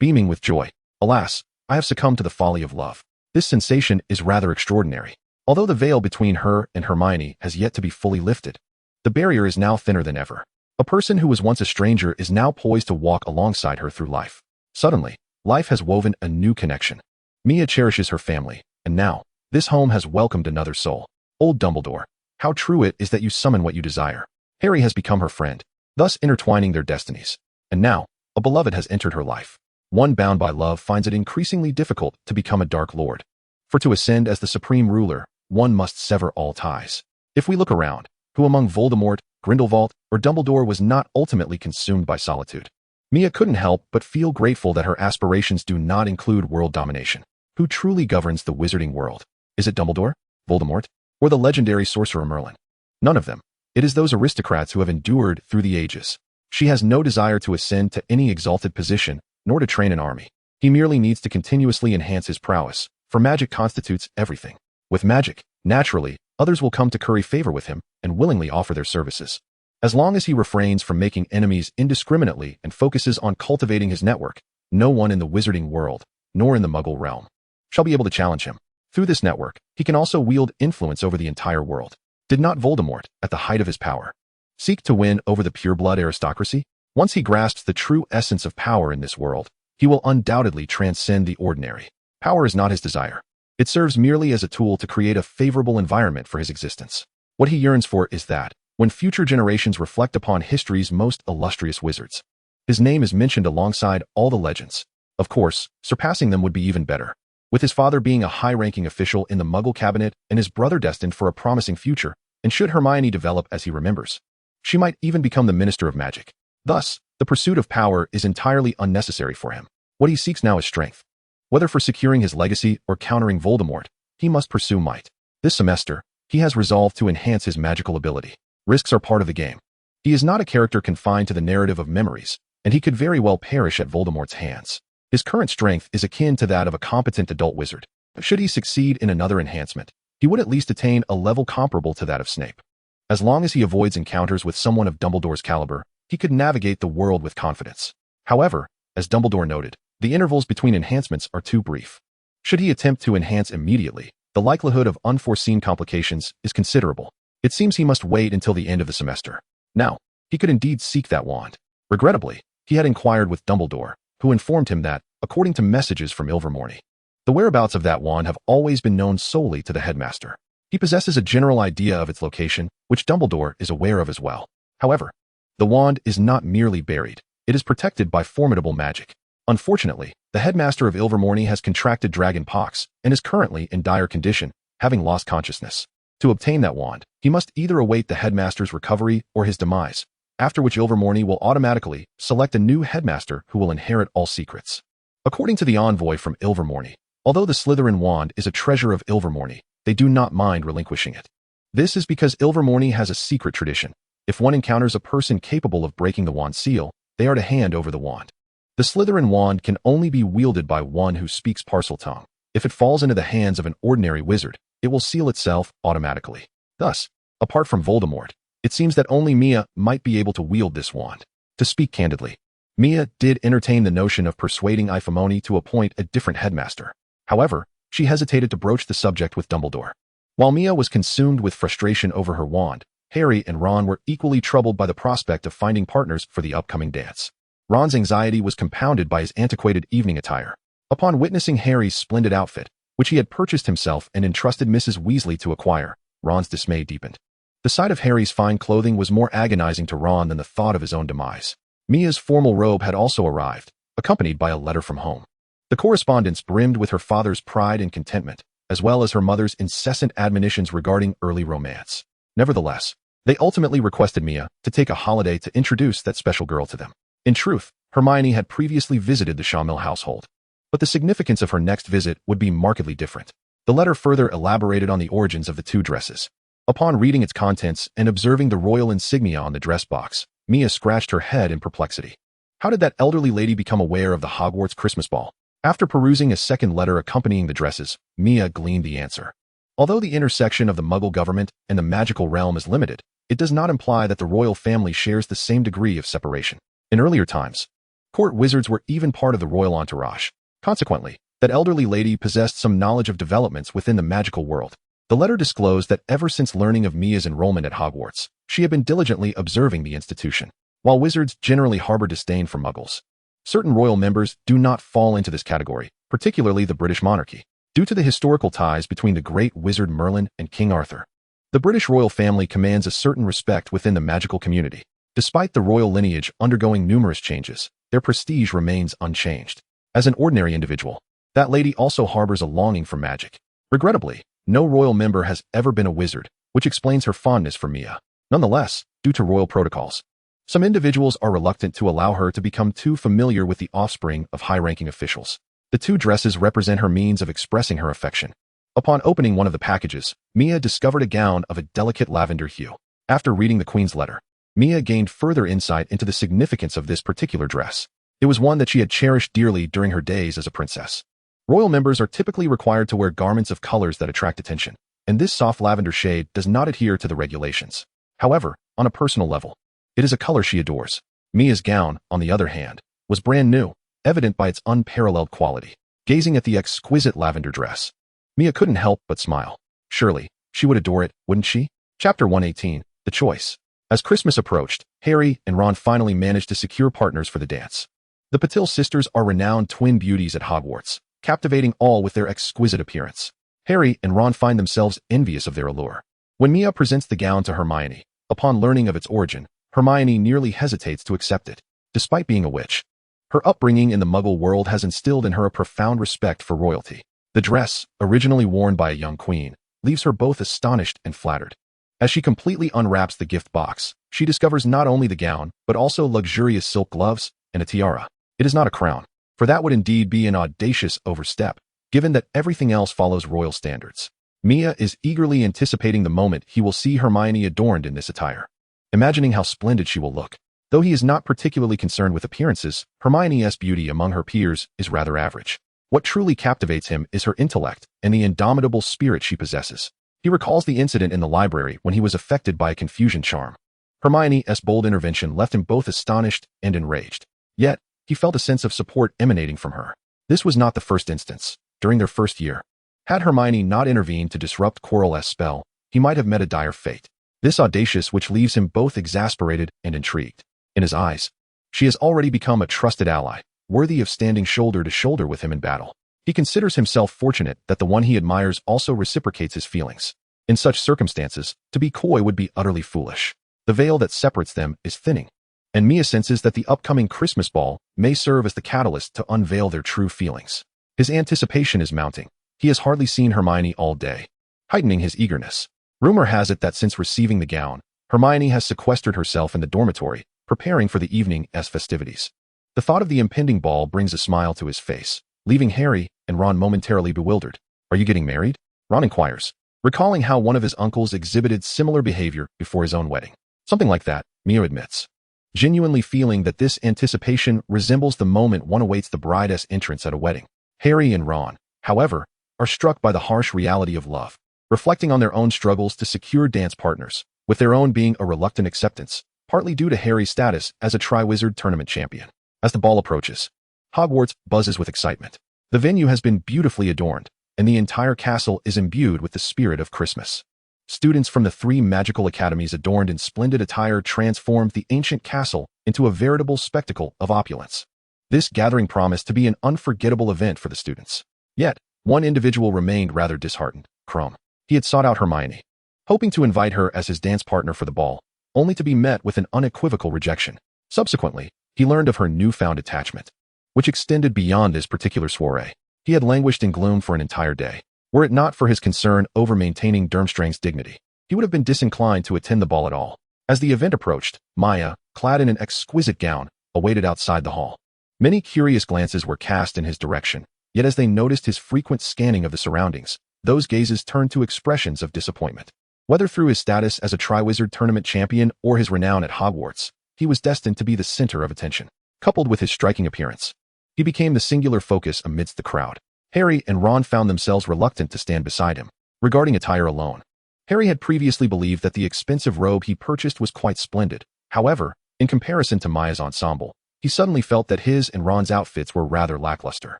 Beaming with joy. Alas, I have succumbed to the folly of love. This sensation is rather extraordinary. Although the veil between her and Hermione has yet to be fully lifted, the barrier is now thinner than ever. A person who was once a stranger is now poised to walk alongside her through life. Suddenly, life has woven a new connection. Mia cherishes her family, and now, this home has welcomed another soul. Old Dumbledore, how true it is that you summon what you desire. Harry has become her friend, thus intertwining their destinies. And now, a beloved has entered her life. One bound by love finds it increasingly difficult to become a Dark Lord. For to ascend as the supreme ruler, one must sever all ties. If we look around, who among Voldemort, Grindelwald, or Dumbledore was not ultimately consumed by solitude? Mia couldn't help but feel grateful that her aspirations do not include world domination. Who truly governs the wizarding world? Is it Dumbledore, Voldemort, or the legendary sorcerer Merlin? None of them. It is those aristocrats who have endured through the ages. She has no desire to ascend to any exalted position, nor to train an army. He merely needs to continuously enhance his prowess, for magic constitutes everything. With magic, naturally, others will come to curry favor with him and willingly offer their services. As long as he refrains from making enemies indiscriminately and focuses on cultivating his network, no one in the wizarding world, nor in the Muggle realm, shall be able to challenge him. Through this network, he can also wield influence over the entire world. Did not Voldemort, at the height of his power, seek to win over the pureblood aristocracy? Once he grasps the true essence of power in this world, he will undoubtedly transcend the ordinary. Power is not his desire. It serves merely as a tool to create a favorable environment for his existence. What he yearns for is that, when future generations reflect upon history's most illustrious wizards, his name is mentioned alongside all the legends. Of course, surpassing them would be even better. With his father being a high-ranking official in the Muggle cabinet and his brother destined for a promising future, and should Hermione develop as he remembers, she might even become the Minister of Magic. Thus, the pursuit of power is entirely unnecessary for him. What he seeks now is strength. Whether for securing his legacy or countering Voldemort, he must pursue might. This semester, he has resolved to enhance his magical ability. Risks are part of the game. He is not a character confined to the narrative of memories, and he could very well perish at Voldemort's hands. His current strength is akin to that of a competent adult wizard. Should he succeed in another enhancement, he would at least attain a level comparable to that of Snape. As long as he avoids encounters with someone of Dumbledore's caliber, he could navigate the world with confidence. However, as Dumbledore noted, the intervals between enhancements are too brief. Should he attempt to enhance immediately, the likelihood of unforeseen complications is considerable. It seems he must wait until the end of the semester. Now, he could indeed seek that wand. Regrettably, he had inquired with Dumbledore, who informed him that, according to messages from Ilvermorny, the whereabouts of that wand have always been known solely to the Headmaster. He possesses a general idea of its location, which Dumbledore is aware of as well. However, the wand is not merely buried, it is protected by formidable magic. Unfortunately, the Headmaster of Ilvermorny has contracted dragon pox and is currently in dire condition, having lost consciousness. To obtain that wand, he must either await the Headmaster's recovery or his demise, after which Ilvermorny will automatically select a new Headmaster who will inherit all secrets. According to the envoy from Ilvermorny, although the Slytherin wand is a treasure of Ilvermorny, they do not mind relinquishing it. This is because Ilvermorny has a secret tradition. If one encounters a person capable of breaking the wand seal, they are to hand over the wand. The Slytherin wand can only be wielded by one who speaks Parseltongue. If it falls into the hands of an ordinary wizard, it will seal itself automatically. Thus, apart from Voldemort, it seems that only Mia might be able to wield this wand. To speak candidly, Mia did entertain the notion of persuading Ifamoni to appoint a different headmaster. However, she hesitated to broach the subject with Dumbledore. While Mia was consumed with frustration over her wand, Harry and Ron were equally troubled by the prospect of finding partners for the upcoming dance. Ron's anxiety was compounded by his antiquated evening attire. Upon witnessing Harry's splendid outfit, which he had purchased himself and entrusted Mrs. Weasley to acquire, Ron's dismay deepened. The sight of Harry's fine clothing was more agonizing to Ron than the thought of his own demise. Mia's formal robe had also arrived, accompanied by a letter from home. The correspondence brimmed with her father's pride and contentment, as well as her mother's incessant admonitions regarding early romance. Nevertheless, they ultimately requested Mia to take a holiday to introduce that special girl to them. In truth, Hermione had previously visited the Shamil household, but the significance of her next visit would be markedly different. The letter further elaborated on the origins of the two dresses. Upon reading its contents and observing the royal insignia on the dress box, Mia scratched her head in perplexity. How did that elderly lady become aware of the Hogwarts Christmas ball? After perusing a second letter accompanying the dresses, Mia gleaned the answer. Although the intersection of the Muggle government and the magical realm is limited, it does not imply that the royal family shares the same degree of separation. In earlier times, court wizards were even part of the royal entourage. Consequently, that elderly lady possessed some knowledge of developments within the magical world. The letter disclosed that ever since learning of Mia's enrollment at Hogwarts, she had been diligently observing the institution. While wizards generally harbor disdain for muggles, certain royal members do not fall into this category, particularly the British monarchy. Due to the historical ties between the great wizard Merlin and King Arthur, the British royal family commands a certain respect within the magical community. Despite the royal lineage undergoing numerous changes, their prestige remains unchanged. As an ordinary individual, that lady also harbors a longing for magic. Regrettably, no royal member has ever been a wizard, which explains her fondness for Mia. Nonetheless, due to royal protocols, some individuals are reluctant to allow her to become too familiar with the offspring of high-ranking officials. The two dresses represent her means of expressing her affection. Upon opening one of the packages, Mia discovered a gown of a delicate lavender hue. After reading the Queen's letter, Mia gained further insight into the significance of this particular dress. It was one that she had cherished dearly during her days as a princess. Royal members are typically required to wear garments of colors that attract attention, and this soft lavender shade does not adhere to the regulations. However, on a personal level, it is a color she adores. Mia's gown, on the other hand, was brand new, evident by its unparalleled quality. Gazing at the exquisite lavender dress, Mia couldn't help but smile. Surely, she would adore it, wouldn't she? Chapter 118, The Choice. As Christmas approached, Harry and Ron finally managed to secure partners for the dance. The Patil sisters are renowned twin beauties at Hogwarts, captivating all with their exquisite appearance. Harry and Ron find themselves envious of their allure. When Mia presents the gown to Hermione, upon learning of its origin, Hermione nearly hesitates to accept it. Despite being a witch, her upbringing in the Muggle world has instilled in her a profound respect for royalty. The dress, originally worn by a young queen, leaves her both astonished and flattered. As she completely unwraps the gift box, she discovers not only the gown, but also luxurious silk gloves and a tiara. It is not a crown, for that would indeed be an audacious overstep, given that everything else follows royal standards. Mia is eagerly anticipating the moment he will see Hermione adorned in this attire, imagining how splendid she will look. Though he is not particularly concerned with appearances, Hermione's beauty among her peers is rather average. What truly captivates him is her intellect and the indomitable spirit she possesses. He recalls the incident in the library when he was affected by a confusion charm. Hermione's bold intervention left him both astonished and enraged. Yet, he felt a sense of support emanating from her. This was not the first instance. During their first year, had Hermione not intervened to disrupt Quirrell's spell, he might have met a dire fate. This audacious which leaves him both exasperated and intrigued. In his eyes, she has already become a trusted ally, worthy of standing shoulder to shoulder with him in battle. He considers himself fortunate that the one he admires also reciprocates his feelings. In such circumstances, to be coy would be utterly foolish. The veil that separates them is thinning, and Mia senses that the upcoming Christmas ball may serve as the catalyst to unveil their true feelings. His anticipation is mounting. He has hardly seen Hermione all day, heightening his eagerness. Rumor has it that since receiving the gown, Hermione has sequestered herself in the dormitory, preparing for the evening's festivities. The thought of the impending ball brings a smile to his face, leaving Harry and Ron momentarily bewildered. Are you getting married? Ron inquires, recalling how one of his uncles exhibited similar behavior before his own wedding. Something like that, Mia admits, genuinely feeling that this anticipation resembles the moment one awaits the bride's entrance at a wedding. Harry and Ron, however, are struck by the harsh reality of love, reflecting on their own struggles to secure dance partners, with their own being a reluctant acceptance, partly due to Harry's status as a Triwizard Tournament champion. As the ball approaches, Hogwarts buzzes with excitement. The venue has been beautifully adorned, and the entire castle is imbued with the spirit of Christmas. Students from the 3 magical academies adorned in splendid attire transformed the ancient castle into a veritable spectacle of opulence. This gathering promised to be an unforgettable event for the students. Yet, one individual remained rather disheartened, Krum. He had sought out Hermione, hoping to invite her as his dance partner for the ball, only to be met with an unequivocal rejection. Subsequently, he learned of her newfound attachment, which extended beyond this particular soiree. He had languished in gloom for an entire day. Were it not for his concern over maintaining Durmstrang's dignity, he would have been disinclined to attend the ball at all. As the event approached, Maya, clad in an exquisite gown, awaited outside the hall. Many curious glances were cast in his direction, yet as they noticed his frequent scanning of the surroundings, those gazes turned to expressions of disappointment. Whether through his status as a Triwizard Tournament champion or his renown at Hogwarts, he was destined to be the center of attention. Coupled with his striking appearance, he became the singular focus amidst the crowd. Harry and Ron found themselves reluctant to stand beside him. Regarding attire alone, Harry had previously believed that the expensive robe he purchased was quite splendid. However, in comparison to Maya's ensemble, he suddenly felt that his and Ron's outfits were rather lackluster.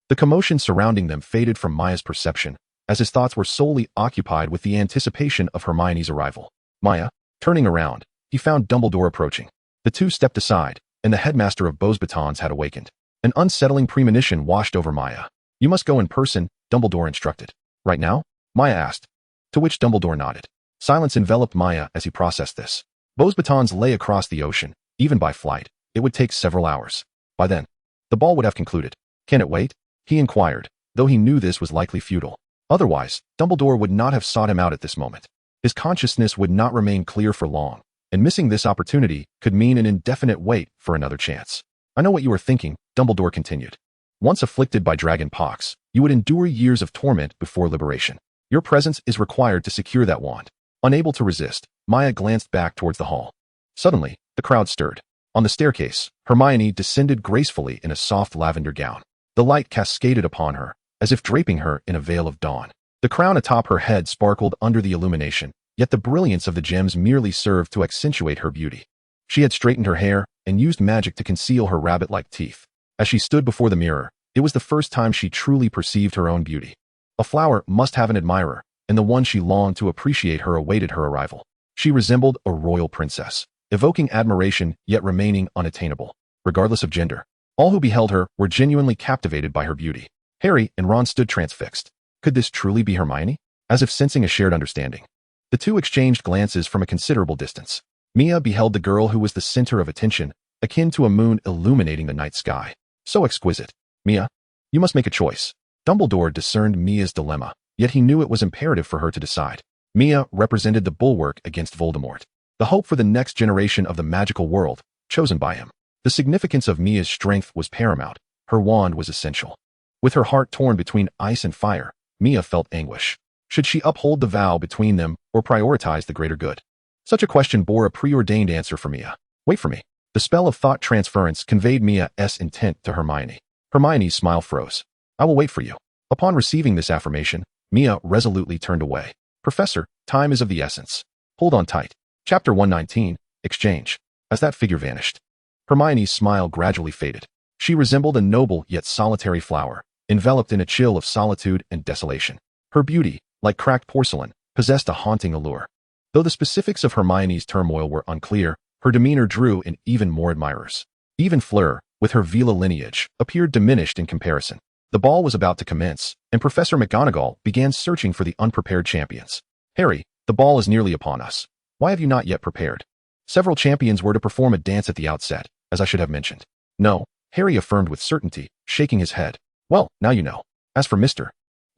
The commotion surrounding them faded from Maya's perception, as his thoughts were solely occupied with the anticipation of Hermione's arrival. Maya, turning around, he found Dumbledore approaching. The two stepped aside, and the headmaster of Beauxbatons had awakened. An unsettling premonition washed over Maya. "You must go in person," Dumbledore instructed. "Right now?" Maya asked, to which Dumbledore nodded. Silence enveloped Maya as he processed this. Beauxbatons lay across the ocean. Even by flight, it would take several hours. By then, the ball would have concluded. "Can it wait?" he inquired, though he knew this was likely futile. Otherwise, Dumbledore would not have sought him out at this moment. His consciousness would not remain clear for long, and missing this opportunity could mean an indefinite wait for another chance. "I know what you are thinking," Dumbledore continued. "Once afflicted by dragon pox, you would endure years of torment before liberation. Your presence is required to secure that wand." Unable to resist, Maya glanced back towards the hall. Suddenly, the crowd stirred. On the staircase, Hermione descended gracefully in a soft lavender gown. The light cascaded upon her, as if draping her in a veil of dawn. The crown atop her head sparkled under the illumination, yet the brilliance of the gems merely served to accentuate her beauty. She had straightened her hair and used magic to conceal her rabbit-like teeth. As she stood before the mirror, it was the first time she truly perceived her own beauty. A flower must have an admirer, and the one she longed to appreciate her awaited her arrival. She resembled a royal princess, evoking admiration yet remaining unattainable. Regardless of gender, all who beheld her were genuinely captivated by her beauty. Harry and Ron stood transfixed. Could this truly be Hermione? As if sensing a shared understanding, the two exchanged glances from a considerable distance. Mia beheld the girl who was the center of attention, akin to a moon illuminating the night sky. So exquisite. "Mia, you must make a choice." Dumbledore discerned Mia's dilemma, yet he knew it was imperative for her to decide. Mia represented the bulwark against Voldemort, the hope for the next generation of the magical world, chosen by him. The significance of Mia's strength was paramount. Her wand was essential. With her heart torn between ice and fire, Mia felt anguish. Should she uphold the vow between them or prioritize the greater good? Such a question bore a preordained answer for Mia. "Wait for me." The spell of thought transference conveyed Mia's intent to Hermione. Hermione's smile froze. "I will wait for you." Upon receiving this affirmation, Mia resolutely turned away. "Professor, time is of the essence. Hold on tight." Chapter 119, Exchange. As that figure vanished, Hermione's smile gradually faded. She resembled a noble yet solitary flower, enveloped in a chill of solitude and desolation. Her beauty, like cracked porcelain, possessed a haunting allure. Though the specifics of Hermione's turmoil were unclear, her demeanor drew in even more admirers. Even Fleur, with her Vila lineage, appeared diminished in comparison. The ball was about to commence, and Professor McGonagall began searching for the unprepared champions. "Harry, the ball is nearly upon us. Why have you not yet prepared?" Several champions were to perform a dance at the outset, as I should have mentioned. "No," Harry affirmed with certainty, shaking his head. "Well, now you know. As for Mr.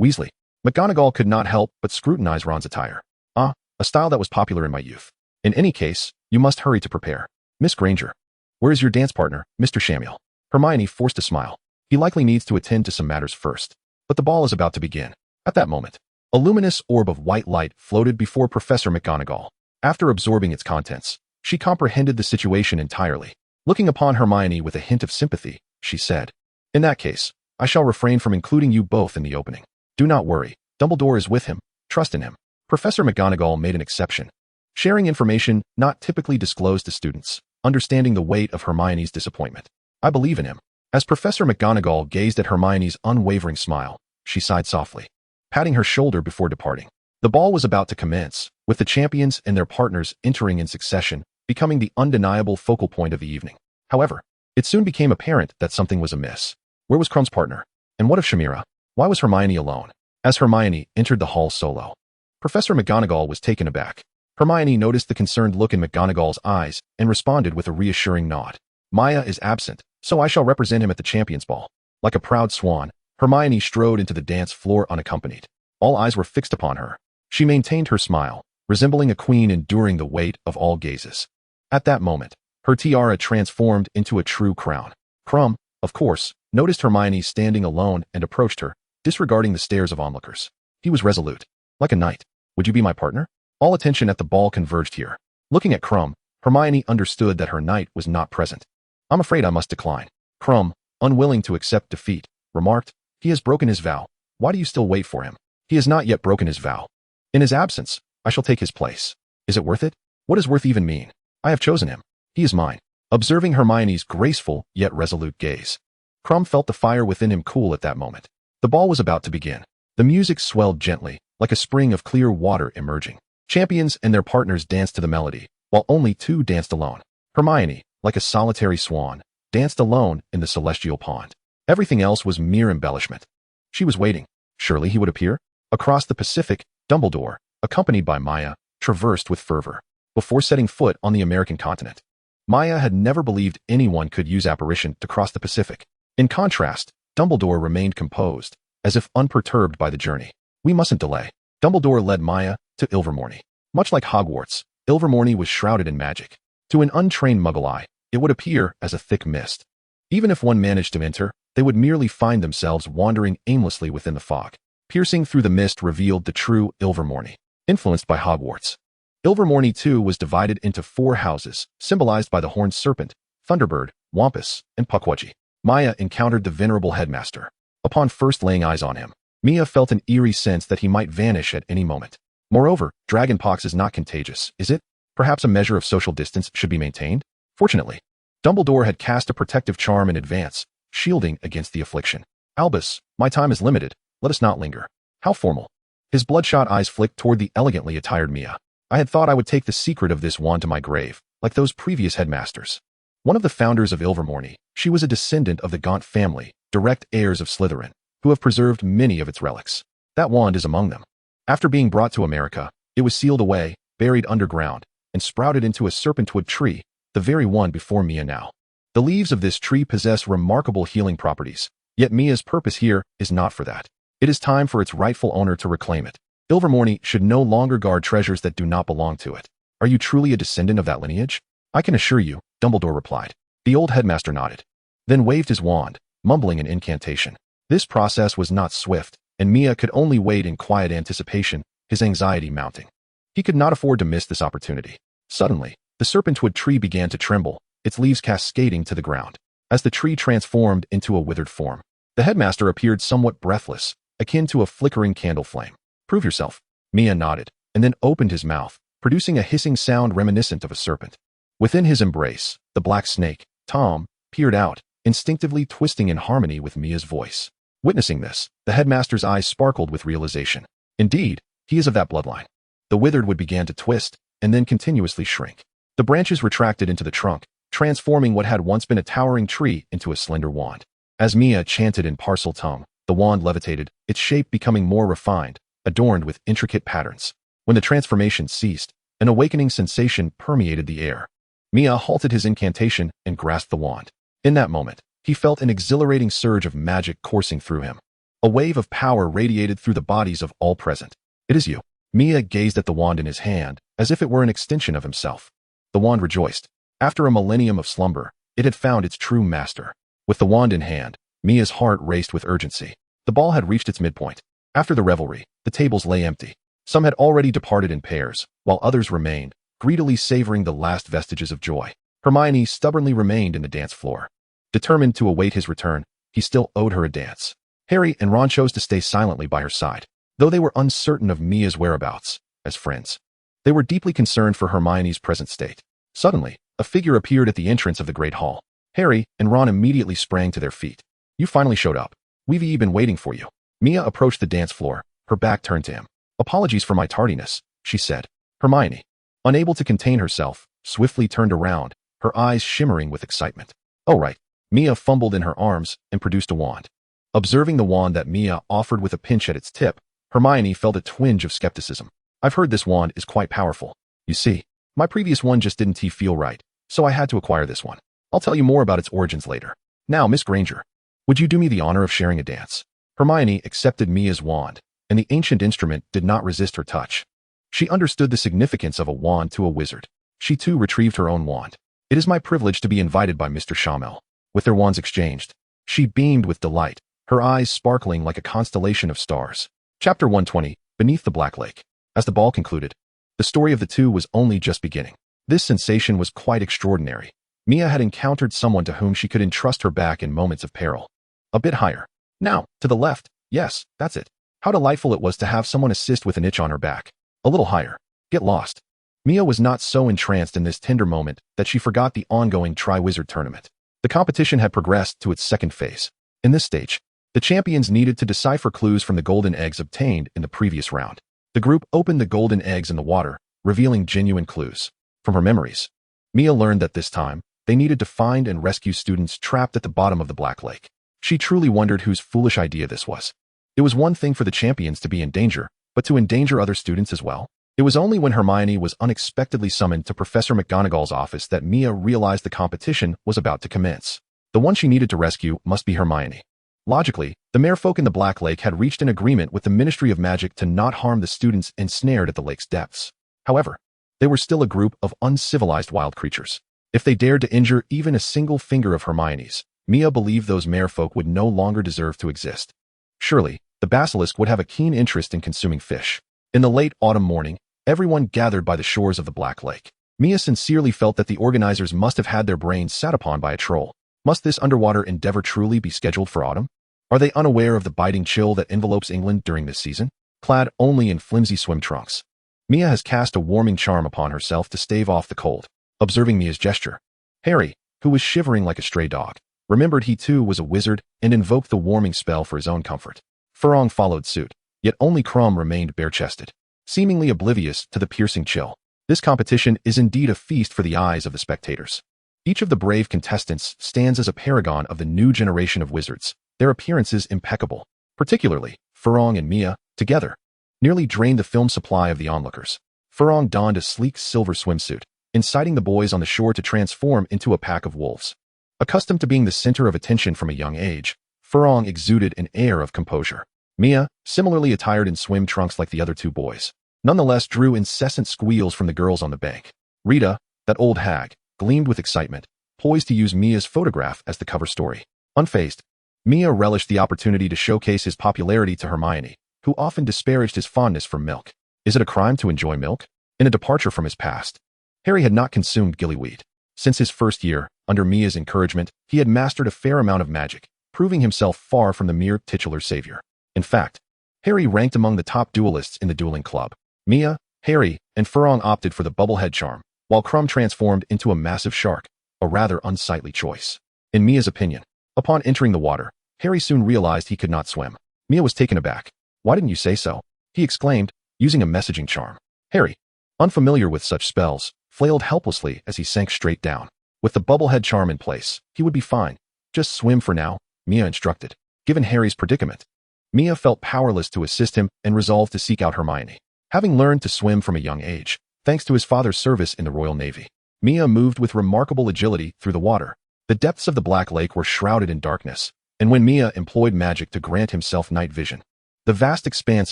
Weasley," McGonagall could not help but scrutinize Ron's attire. "Ah, a style that was popular in my youth. In any case, you must hurry to prepare. Miss Granger, where is your dance partner, Mr. Samuel?" Hermione forced a smile. "He likely needs to attend to some matters first. But the ball is about to begin." At that moment, a luminous orb of white light floated before Professor McGonagall. After absorbing its contents, she comprehended the situation entirely. Looking upon Hermione with a hint of sympathy, she said, "In that case, I shall refrain from including you both in the opening. Do not worry. Dumbledore is with him. Trust in him." Professor McGonagall made an exception, sharing information not typically disclosed to students, understanding the weight of Hermione's disappointment. "I believe in him." As Professor McGonagall gazed at Hermione's unwavering smile, she sighed softly, patting her shoulder before departing. The ball was about to commence, with the champions and their partners entering in succession, becoming the undeniable focal point of the evening. However, it soon became apparent that something was amiss. Where was Krumm's partner? And what of Shamira? Why was Hermione alone? As Hermione entered the hall solo, Professor McGonagall was taken aback. Hermione noticed the concerned look in McGonagall's eyes and responded with a reassuring nod. "Maya is absent, so I shall represent him at the Champions Ball." Like a proud swan, Hermione strode into the dance floor unaccompanied. All eyes were fixed upon her. She maintained her smile, resembling a queen enduring the weight of all gazes. At that moment, her tiara transformed into a true crown. Krumm, of course, noticed Hermione standing alone and approached her, disregarding the stares of onlookers. He was resolute. Like a knight. Would you be my partner? All attention at the ball converged here. Looking at Crumb, Hermione understood that her knight was not present. I'm afraid I must decline. Crumb, unwilling to accept defeat, remarked, he has broken his vow. Why do you still wait for him? He has not yet broken his vow. In his absence, I shall take his place. Is it worth it? What does worth even mean? I have chosen him. He is mine. Observing Hermione's graceful yet resolute gaze, Crumb felt the fire within him cool at that moment. The ball was about to begin. The music swelled gently, like a spring of clear water emerging. Champions and their partners danced to the melody, while only two danced alone. Hermione, like a solitary swan, danced alone in the celestial pond. Everything else was mere embellishment. She was waiting. Surely he would appear? Across the Pacific, Dumbledore, accompanied by Maya, traversed with fervor. Before setting foot on the American continent, Maya had never believed anyone could use apparition to cross the Pacific. In contrast, Dumbledore remained composed, as if unperturbed by the journey. We mustn't delay. Dumbledore led Maya to Ilvermorny. Much like Hogwarts, Ilvermorny was shrouded in magic. To an untrained Muggle eye, it would appear as a thick mist. Even if one managed to enter, they would merely find themselves wandering aimlessly within the fog. Piercing through the mist revealed the true Ilvermorny, influenced by Hogwarts. Ilvermorny too was divided into 4 houses, symbolized by the horned serpent, Thunderbird, Wampus, and Pukwudgie. Maya encountered the venerable headmaster. Upon first laying eyes on him, Mia felt an eerie sense that he might vanish at any moment. Moreover, dragonpox is not contagious, is it? Perhaps a measure of social distance should be maintained? Fortunately, Dumbledore had cast a protective charm in advance, shielding against the affliction. Albus, my time is limited. Let us not linger. How formal. His bloodshot eyes flicked toward the elegantly attired Mia. I had thought I would take the secret of this wand to my grave, like those previous headmasters. One of the founders of Ilvermorny, she was a descendant of the Gaunt family, direct heirs of Slytherin, who have preserved many of its relics. That wand is among them. After being brought to America, it was sealed away, buried underground, and sprouted into a serpentwood tree, the very one before Mia now. The leaves of this tree possess remarkable healing properties, yet Mia's purpose here is not for that. It is time for its rightful owner to reclaim it. Ilvermorny should no longer guard treasures that do not belong to it. Are you truly a descendant of that lineage? I can assure you, Dumbledore replied. The old headmaster nodded, then waved his wand, mumbling an incantation. This process was not swift, and Mia could only wait in quiet anticipation, his anxiety mounting. He could not afford to miss this opportunity. Suddenly, the serpentwood tree began to tremble, its leaves cascading to the ground. As the tree transformed into a withered form, the headmaster appeared somewhat breathless, akin to a flickering candle flame. Prove yourself. Mia nodded, and then opened his mouth, producing a hissing sound reminiscent of a serpent. Within his embrace, the black snake, Tom, peered out, instinctively twisting in harmony with Mia's voice. Witnessing this, the headmaster's eyes sparkled with realization. Indeed, he is of that bloodline. The withered wood began to twist, and then continuously shrink. The branches retracted into the trunk, transforming what had once been a towering tree into a slender wand. As Mia chanted in Parcel tongue, the wand levitated, its shape becoming more refined, adorned with intricate patterns. When the transformation ceased, an awakening sensation permeated the air. Mia halted his incantation and grasped the wand. In that moment, he felt an exhilarating surge of magic coursing through him. A wave of power radiated through the bodies of all present. It is you. Mia gazed at the wand in his hand, as if it were an extension of himself. The wand rejoiced. After a millennium of slumber, it had found its true master. With the wand in hand, Mia's heart raced with urgency. The ball had reached its midpoint. After the revelry, the tables lay empty. Some had already departed in pairs, while others remained, greedily savoring the last vestiges of joy. Hermione stubbornly remained in the dance floor. Determined to await his return, he still owed her a dance. Harry and Ron chose to stay silently by her side, though they were uncertain of Mia's whereabouts. As friends, they were deeply concerned for Hermione's present state. Suddenly, a figure appeared at the entrance of the Great Hall. Harry and Ron immediately sprang to their feet. You finally showed up. We've been waiting for you. Mia approached the dance floor, her back turned to him. Apologies for my tardiness, she said. Hermione, unable to contain herself, swiftly turned around, her eyes shimmering with excitement. Oh right. Mia fumbled in her arms and produced a wand. Observing the wand that Mia offered with a pinch at its tip, Hermione felt a twinge of skepticism. I've heard this wand is quite powerful. You see, my previous one just didn't feel right, so I had to acquire this one. I'll tell you more about its origins later. Now, Miss Granger, would you do me the honor of sharing a dance? Hermione accepted Mia's wand, and the ancient instrument did not resist her touch. She understood the significance of a wand to a wizard. She too retrieved her own wand. It is my privilege to be invited by Mr. Shamel. With their wands exchanged, she beamed with delight, her eyes sparkling like a constellation of stars. Chapter 120, Beneath the Black Lake. As the ball concluded, the story of the two was only just beginning. This sensation was quite extraordinary. Mia had encountered someone to whom she could entrust her back in moments of peril. A bit higher. Now, to the left. Yes, that's it. How delightful it was to have someone assist with an itch on her back. A little higher. Get lost. Mia was not so entranced in this tender moment that she forgot the ongoing Triwizard Tournament. The competition had progressed to its second phase. In this stage, the champions needed to decipher clues from the golden eggs obtained in the previous round. The group opened the golden eggs in the water, revealing genuine clues. From her memories, Mia learned that this time, they needed to find and rescue students trapped at the bottom of the Black Lake. She truly wondered whose foolish idea this was. It was one thing for the champions to be in danger, but to endanger other students as well? It was only when Hermione was unexpectedly summoned to Professor McGonagall's office that Mia realized the competition was about to commence. The one she needed to rescue must be Hermione. Logically, the merfolk in the Black Lake had reached an agreement with the Ministry of Magic to not harm the students ensnared at the lake's depths. However, they were still a group of uncivilized wild creatures. If they dared to injure even a single finger of Hermione's, Mia believed those merfolk would no longer deserve to exist. Surely, the basilisk would have a keen interest in consuming fish. In the late autumn morning, everyone gathered by the shores of the Black Lake. Mia sincerely felt that the organizers must have had their brains sat upon by a troll. Must this underwater endeavor truly be scheduled for autumn? Are they unaware of the biting chill that envelopes England during this season? Clad only in flimsy swim trunks, Mia has cast a warming charm upon herself to stave off the cold. Observing Mia's gesture, Harry, who was shivering like a stray dog, remembered he too was a wizard and invoked the warming spell for his own comfort. Furlong followed suit, yet only Crumb remained bare-chested, seemingly oblivious to the piercing chill. This competition is indeed a feast for the eyes of the spectators. Each of the brave contestants stands as a paragon of the new generation of wizards, their appearances impeccable. Particularly, Furlong and Mia, together, nearly drained the film supply of the onlookers. Furlong donned a sleek silver swimsuit, inciting the boys on the shore to transform into a pack of wolves. Accustomed to being the center of attention from a young age, Furlong exuded an air of composure. Mia, similarly attired in swim trunks like the other two boys, nonetheless drew incessant squeals from the girls on the bank. Rita, that old hag, gleamed with excitement, poised to use Mia's photograph as the cover story. Unfazed, Mia relished the opportunity to showcase his popularity to Hermione, who often disparaged his fondness for milk. Is it a crime to enjoy milk? In a departure from his past, Harry had not consumed gillyweed. Since his first year, under Mia's encouragement, he had mastered a fair amount of magic, proving himself far from the mere titular savior. In fact, Harry ranked among the top duelists in the dueling club. Mia, Harry, and Furlong opted for the bubblehead charm, while Crumb transformed into a massive shark, a rather unsightly choice. In Mia's opinion, upon entering the water, Harry soon realized he could not swim. Mia was taken aback. "Why didn't you say so?" he exclaimed, using a messaging charm. Harry, unfamiliar with such spells, flailed helplessly as he sank straight down. With the bubblehead charm in place, he would be fine. Just swim for now, Mia instructed. Given Harry's predicament, Mia felt powerless to assist him and resolved to seek out Hermione. Having learned to swim from a young age, thanks to his father's service in the Royal Navy, Mia moved with remarkable agility through the water. The depths of the Black Lake were shrouded in darkness, and when Mia employed magic to grant himself night vision, the vast expanse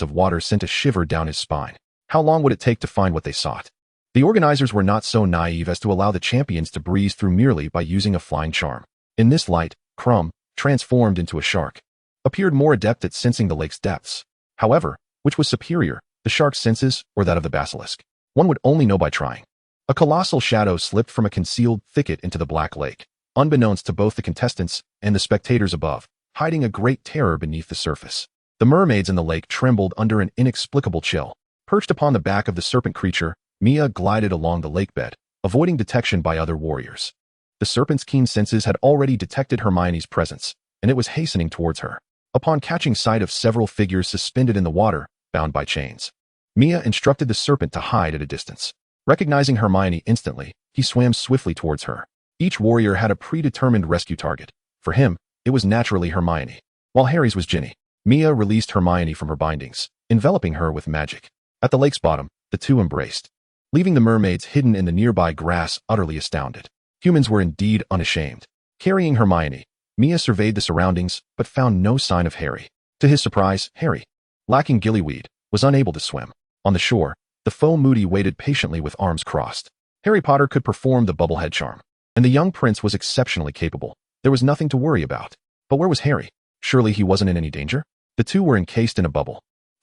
of water sent a shiver down his spine. How long would it take to find what they sought? The organizers were not so naive as to allow the champions to breeze through merely by using a flying charm. In this light, Crumb, transformed into a shark, appeared more adept at sensing the lake's depths. However, which was superior, the shark's senses or that of the basilisk? One would only know by trying. A colossal shadow slipped from a concealed thicket into the Black Lake, unbeknownst to both the contestants and the spectators above, hiding a great terror beneath the surface. The mermaids in the lake trembled under an inexplicable chill. Perched upon the back of the serpent creature, Mia glided along the lakebed, avoiding detection by other warriors. The serpent's keen senses had already detected Hermione's presence, and it was hastening towards her. Upon catching sight of several figures suspended in the water, bound by chains, Mia instructed the serpent to hide at a distance. Recognizing Hermione instantly, he swam swiftly towards her. Each warrior had a predetermined rescue target. For him, it was naturally Hermione, while Harry's was Ginny. Mia released Hermione from her bindings, enveloping her with magic. At the lake's bottom, the two embraced, leaving the mermaids hidden in the nearby grass utterly astounded. Humans were indeed unashamed. Carrying Hermione, Mia surveyed the surroundings but found no sign of Harry. To his surprise, Harry, lacking gillyweed, was unable to swim. On the shore, the foe Moody waited patiently with arms crossed. Harry Potter could perform the bubblehead charm, and the young prince was exceptionally capable. There was nothing to worry about. But where was Harry? Surely he wasn't in any danger? The two were encased in a bubble,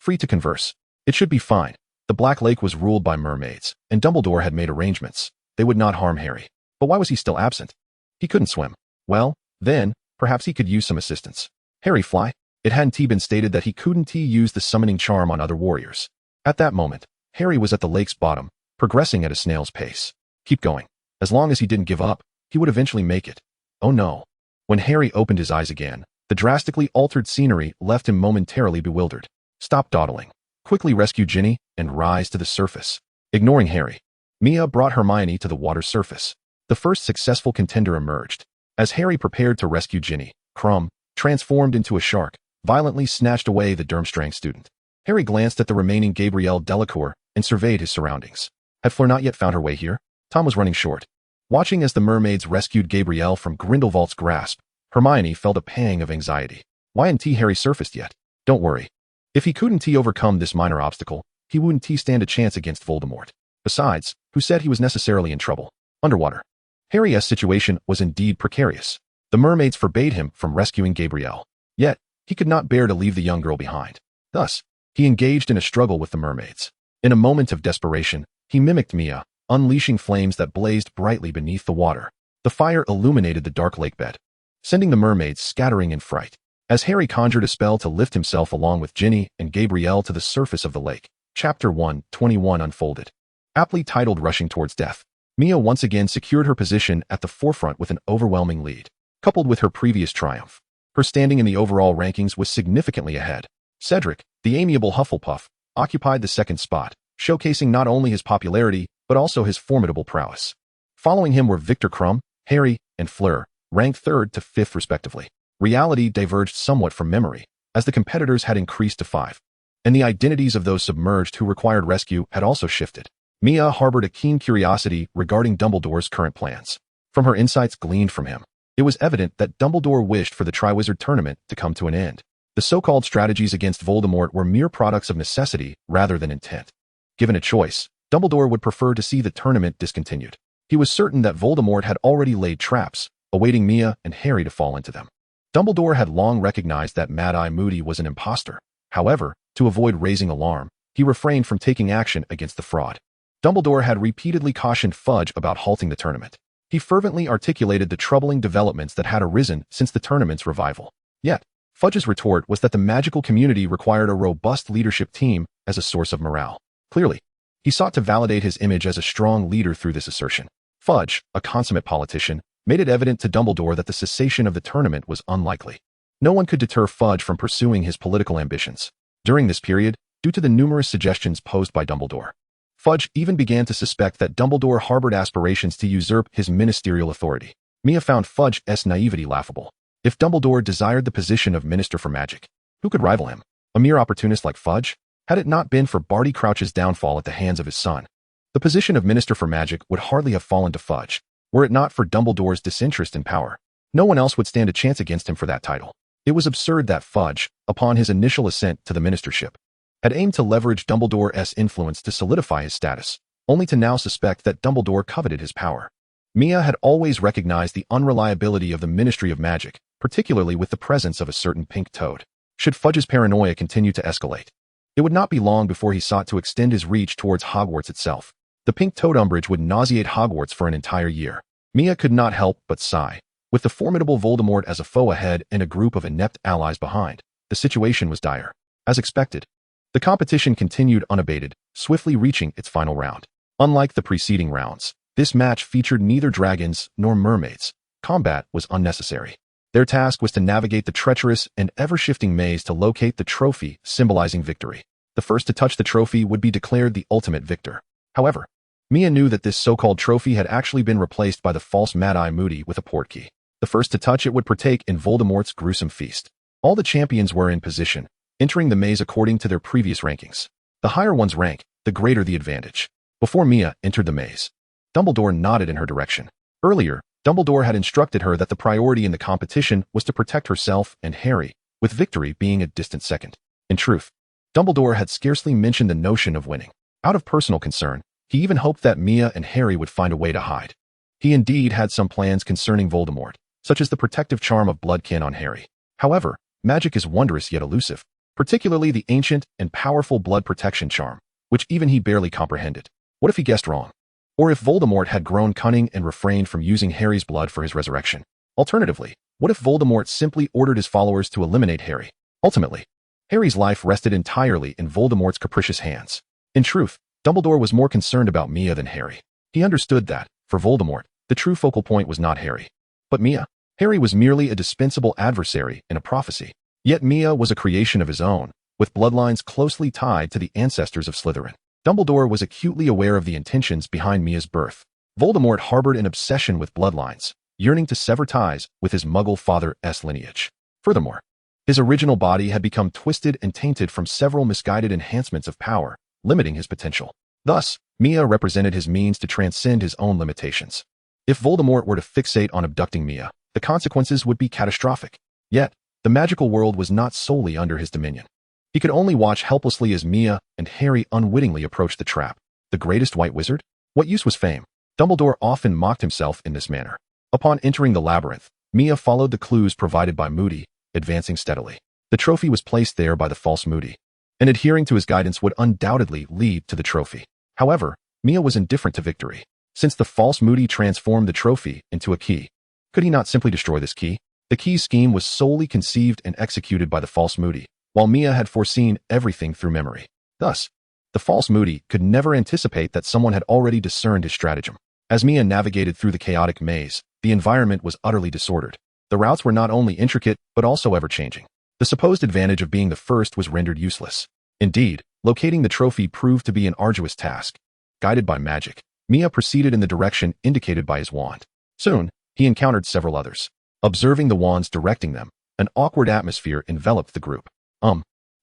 free to converse. It should be fine. The Black Lake was ruled by mermaids, and Dumbledore had made arrangements. They would not harm Harry. But why was he still absent? He couldn't swim. Well, then, perhaps he could use some assistance. Harry fly? It hadn't been stated that he couldn't use the summoning charm on other warriors. At that moment, Harry was at the lake's bottom, progressing at a snail's pace. Keep going. As long as he didn't give up, he would eventually make it. Oh no. When Harry opened his eyes again, the drastically altered scenery left him momentarily bewildered. Stop dawdling. Quickly rescue Ginny and rise to the surface. Ignoring Harry, Mia brought Hermione to the water's surface. The first successful contender emerged. As Harry prepared to rescue Ginny, Crumb, transformed into a shark, violently snatched away the Durmstrang student. Harry glanced at the remaining Gabrielle Delacour and surveyed his surroundings. Had Fleur not yet found her way here? Tom was running short. Watching as the mermaids rescued Gabrielle from Grindelwald's grasp, Hermione felt a pang of anxiety. Why hadn't Harry surfaced yet? Don't worry. If he couldn't overcome this minor obstacle, he wouldn't stand a chance against Voldemort. Besides, who said he was necessarily in trouble? Underwater. Harry's situation was indeed precarious. The mermaids forbade him from rescuing Gabrielle. Yet, he could not bear to leave the young girl behind. Thus, he engaged in a struggle with the mermaids. In a moment of desperation, he mimicked Mia, unleashing flames that blazed brightly beneath the water. The fire illuminated the dark lake bed, sending the mermaids scattering in fright. As Harry conjured a spell to lift himself along with Ginny and Gabrielle to the surface of the lake, Chapter 121 unfolded. Aptly titled Rushing Towards Death, Mia once again secured her position at the forefront with an overwhelming lead. Coupled with her previous triumph, her standing in the overall rankings was significantly ahead. Cedric, the amiable Hufflepuff, occupied the second spot, showcasing not only his popularity, but also his formidable prowess. Following him were Victor Crumb, Harry, and Fleur, ranked 3rd to 5th respectively. Reality diverged somewhat from memory, as the competitors had increased to 5. And the identities of those submerged who required rescue had also shifted. Mia harbored a keen curiosity regarding Dumbledore's current plans. From her insights gleaned from him, it was evident that Dumbledore wished for the Triwizard Tournament to come to an end. The so-called strategies against Voldemort were mere products of necessity rather than intent. Given a choice, Dumbledore would prefer to see the tournament discontinued. He was certain that Voldemort had already laid traps, awaiting Mia and Harry to fall into them. Dumbledore had long recognized that Mad-Eye Moody was an imposter. However, to avoid raising alarm, he refrained from taking action against the fraud. Dumbledore had repeatedly cautioned Fudge about halting the tournament. He fervently articulated the troubling developments that had arisen since the tournament's revival. Yet, Fudge's retort was that the magical community required a robust leadership team as a source of morale. Clearly, he sought to validate his image as a strong leader through this assertion. Fudge, a consummate politician, made it evident to Dumbledore that the cessation of the tournament was unlikely. No one could deter Fudge from pursuing his political ambitions. During this period, due to the numerous suggestions posed by Dumbledore, Fudge even began to suspect that Dumbledore harbored aspirations to usurp his ministerial authority. Mia found Fudge's naivety laughable. If Dumbledore desired the position of Minister for Magic, who could rival him? A mere opportunist like Fudge? Had it not been for Barty Crouch's downfall at the hands of his son, the position of Minister for Magic would hardly have fallen to Fudge. Were it not for Dumbledore's disinterest in power, no one else would stand a chance against him for that title. It was absurd that Fudge, upon his initial ascent to the ministership, had aimed to leverage Dumbledore's influence to solidify his status, only to now suspect that Dumbledore coveted his power. Mia had always recognized the unreliability of the Ministry of Magic, particularly with the presence of a certain pink toad. Should Fudge's paranoia continue to escalate, it would not be long before he sought to extend his reach towards Hogwarts itself. The pink toad umbrage would nauseate Hogwarts for an entire year. Mia could not help but sigh. With the formidable Voldemort as a foe ahead and a group of inept allies behind, the situation was dire. As expected, the competition continued unabated, swiftly reaching its final round. Unlike the preceding rounds, this match featured neither dragons nor mermaids. Combat was unnecessary. Their task was to navigate the treacherous and ever-shifting maze to locate the trophy symbolizing victory. The first to touch the trophy would be declared the ultimate victor. However, Mia knew that this so-called trophy had actually been replaced by the false Mad-Eye Moody with a portkey. The first to touch it would partake in Voldemort's gruesome feast. All the champions were in position, entering the maze according to their previous rankings. The higher one's rank, the greater the advantage. Before Mia entered the maze, Dumbledore nodded in her direction. Earlier, Dumbledore had instructed her that the priority in the competition was to protect herself and Harry, with victory being a distant second. In truth, Dumbledore had scarcely mentioned the notion of winning. Out of personal concern, he even hoped that Mia and Harry would find a way to hide. He indeed had some plans concerning Voldemort, such as the protective charm of Bloodkin on Harry. However, magic is wondrous yet elusive. particularly the ancient and powerful blood protection charm, which even he barely comprehended. What if he guessed wrong? Or if Voldemort had grown cunning and refrained from using Harry's blood for his resurrection? Alternatively, what if Voldemort simply ordered his followers to eliminate Harry? Ultimately, Harry's life rested entirely in Voldemort's capricious hands. In truth, Dumbledore was more concerned about Mia than Harry. He understood that, for Voldemort, the true focal point was not Harry, but Mia. Harry was merely a dispensable adversary in a prophecy. Yet Mia was a creation of his own, with bloodlines closely tied to the ancestors of Slytherin. Dumbledore was acutely aware of the intentions behind Mia's birth. Voldemort harbored an obsession with bloodlines, yearning to sever ties with his Muggle father's lineage. Furthermore, his original body had become twisted and tainted from several misguided enhancements of power, limiting his potential. Thus, Mia represented his means to transcend his own limitations. If Voldemort were to fixate on abducting Mia, the consequences would be catastrophic. Yet, the magical world was not solely under his dominion. He could only watch helplessly as Mia and Harry unwittingly approached the trap. The greatest white wizard? What use was fame? Dumbledore often mocked himself in this manner. Upon entering the labyrinth, Mia followed the clues provided by Moody, advancing steadily. The trophy was placed there by the false Moody, and adhering to his guidance would undoubtedly lead to the trophy. However, Mia was indifferent to victory. Since the false Moody transformed the trophy into a key, could he not simply destroy this key? The key scheme was solely conceived and executed by the false Moody, while Mia had foreseen everything through memory. Thus, the false Moody could never anticipate that someone had already discerned his stratagem. As Mia navigated through the chaotic maze, the environment was utterly disordered. The routes were not only intricate, but also ever-changing. The supposed advantage of being the first was rendered useless. Indeed, locating the trophy proved to be an arduous task. Guided by magic, Mia proceeded in the direction indicated by his wand. Soon, he encountered several others. Observing the wands directing them, an awkward atmosphere enveloped the group.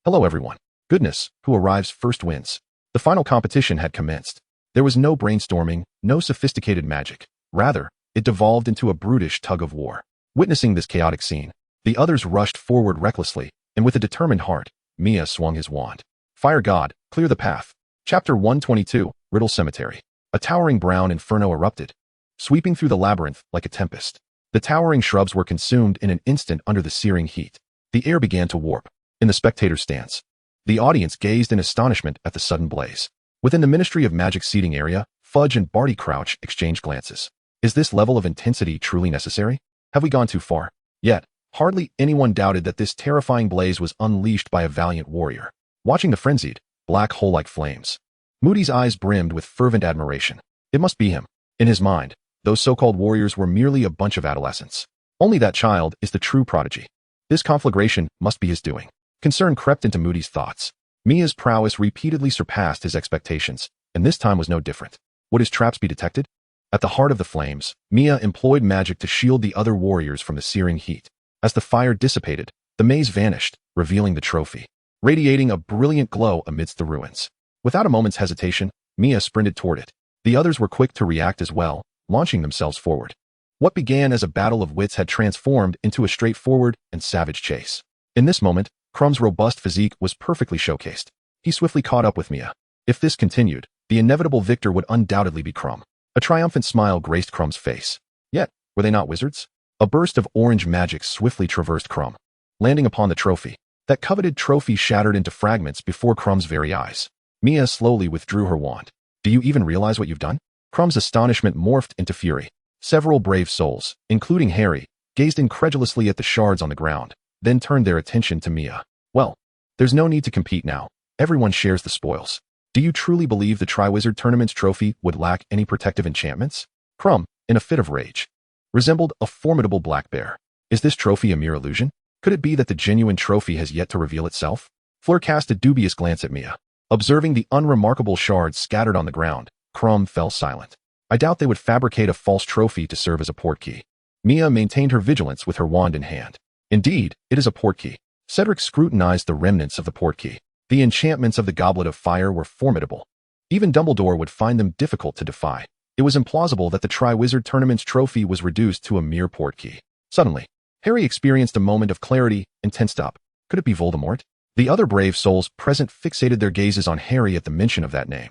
Hello everyone. Goodness, who arrives first wins. The final competition had commenced. There was no brainstorming, no sophisticated magic. Rather, it devolved into a brutish tug-of-war. Witnessing this chaotic scene, the others rushed forward recklessly, and with a determined heart, Mia swung his wand. Fire God, clear the path. Chapter 122, Riddle Cemetery. A towering brown inferno erupted, sweeping through the labyrinth like a tempest. The towering shrubs were consumed in an instant under the searing heat. The air began to warp. In the spectator's stance, the audience gazed in astonishment at the sudden blaze. Within the Ministry of Magic seating area, Fudge and Barty Crouch exchanged glances. Is this level of intensity truly necessary? Have we gone too far? Yet, hardly anyone doubted that this terrifying blaze was unleashed by a valiant warrior. Watching the frenzied, black hole-like flames, Moody's eyes brimmed with fervent admiration. It must be him. In his mind, those so-called warriors were merely a bunch of adolescents. Only that child is the true prodigy. This conflagration must be his doing. Concern crept into Moody's thoughts. Mia's prowess repeatedly surpassed his expectations, and this time was no different. Would his traps be detected? At the heart of the flames, Mia employed magic to shield the other warriors from the searing heat. As the fire dissipated, the maze vanished, revealing the trophy, radiating a brilliant glow amidst the ruins. Without a moment's hesitation, Mia sprinted toward it. The others were quick to react as well, launching themselves forward. What began as a battle of wits had transformed into a straightforward and savage chase. In this moment, Crumb's robust physique was perfectly showcased. He swiftly caught up with Mia. If this continued, the inevitable victor would undoubtedly be Crumb. A triumphant smile graced Crumb's face. Yet, were they not wizards? A burst of orange magic swiftly traversed Crumb, landing upon the trophy. That coveted trophy shattered into fragments before Crumb's very eyes. Mia slowly withdrew her wand. Do you even realize what you've done? Crumb's astonishment morphed into fury. Several brave souls, including Harry, gazed incredulously at the shards on the ground, then turned their attention to Mia. Well, there's no need to compete now. Everyone shares the spoils. Do you truly believe the Triwizard Tournament's trophy would lack any protective enchantments? Crumb, in a fit of rage, resembled a formidable black bear. Is this trophy a mere illusion? Could it be that the genuine trophy has yet to reveal itself? Fleur cast a dubious glance at Mia. Observing the unremarkable shards scattered on the ground, Crumb fell silent. I doubt they would fabricate a false trophy to serve as a portkey. Mia maintained her vigilance with her wand in hand. Indeed, it is a portkey. Cedric scrutinized the remnants of the portkey. The enchantments of the Goblet of Fire were formidable. Even Dumbledore would find them difficult to defy. It was implausible that the Triwizard Tournament's trophy was reduced to a mere portkey. Suddenly, Harry experienced a moment of clarity and tensed up. Could it be Voldemort? The other brave souls present fixated their gazes on Harry at the mention of that name.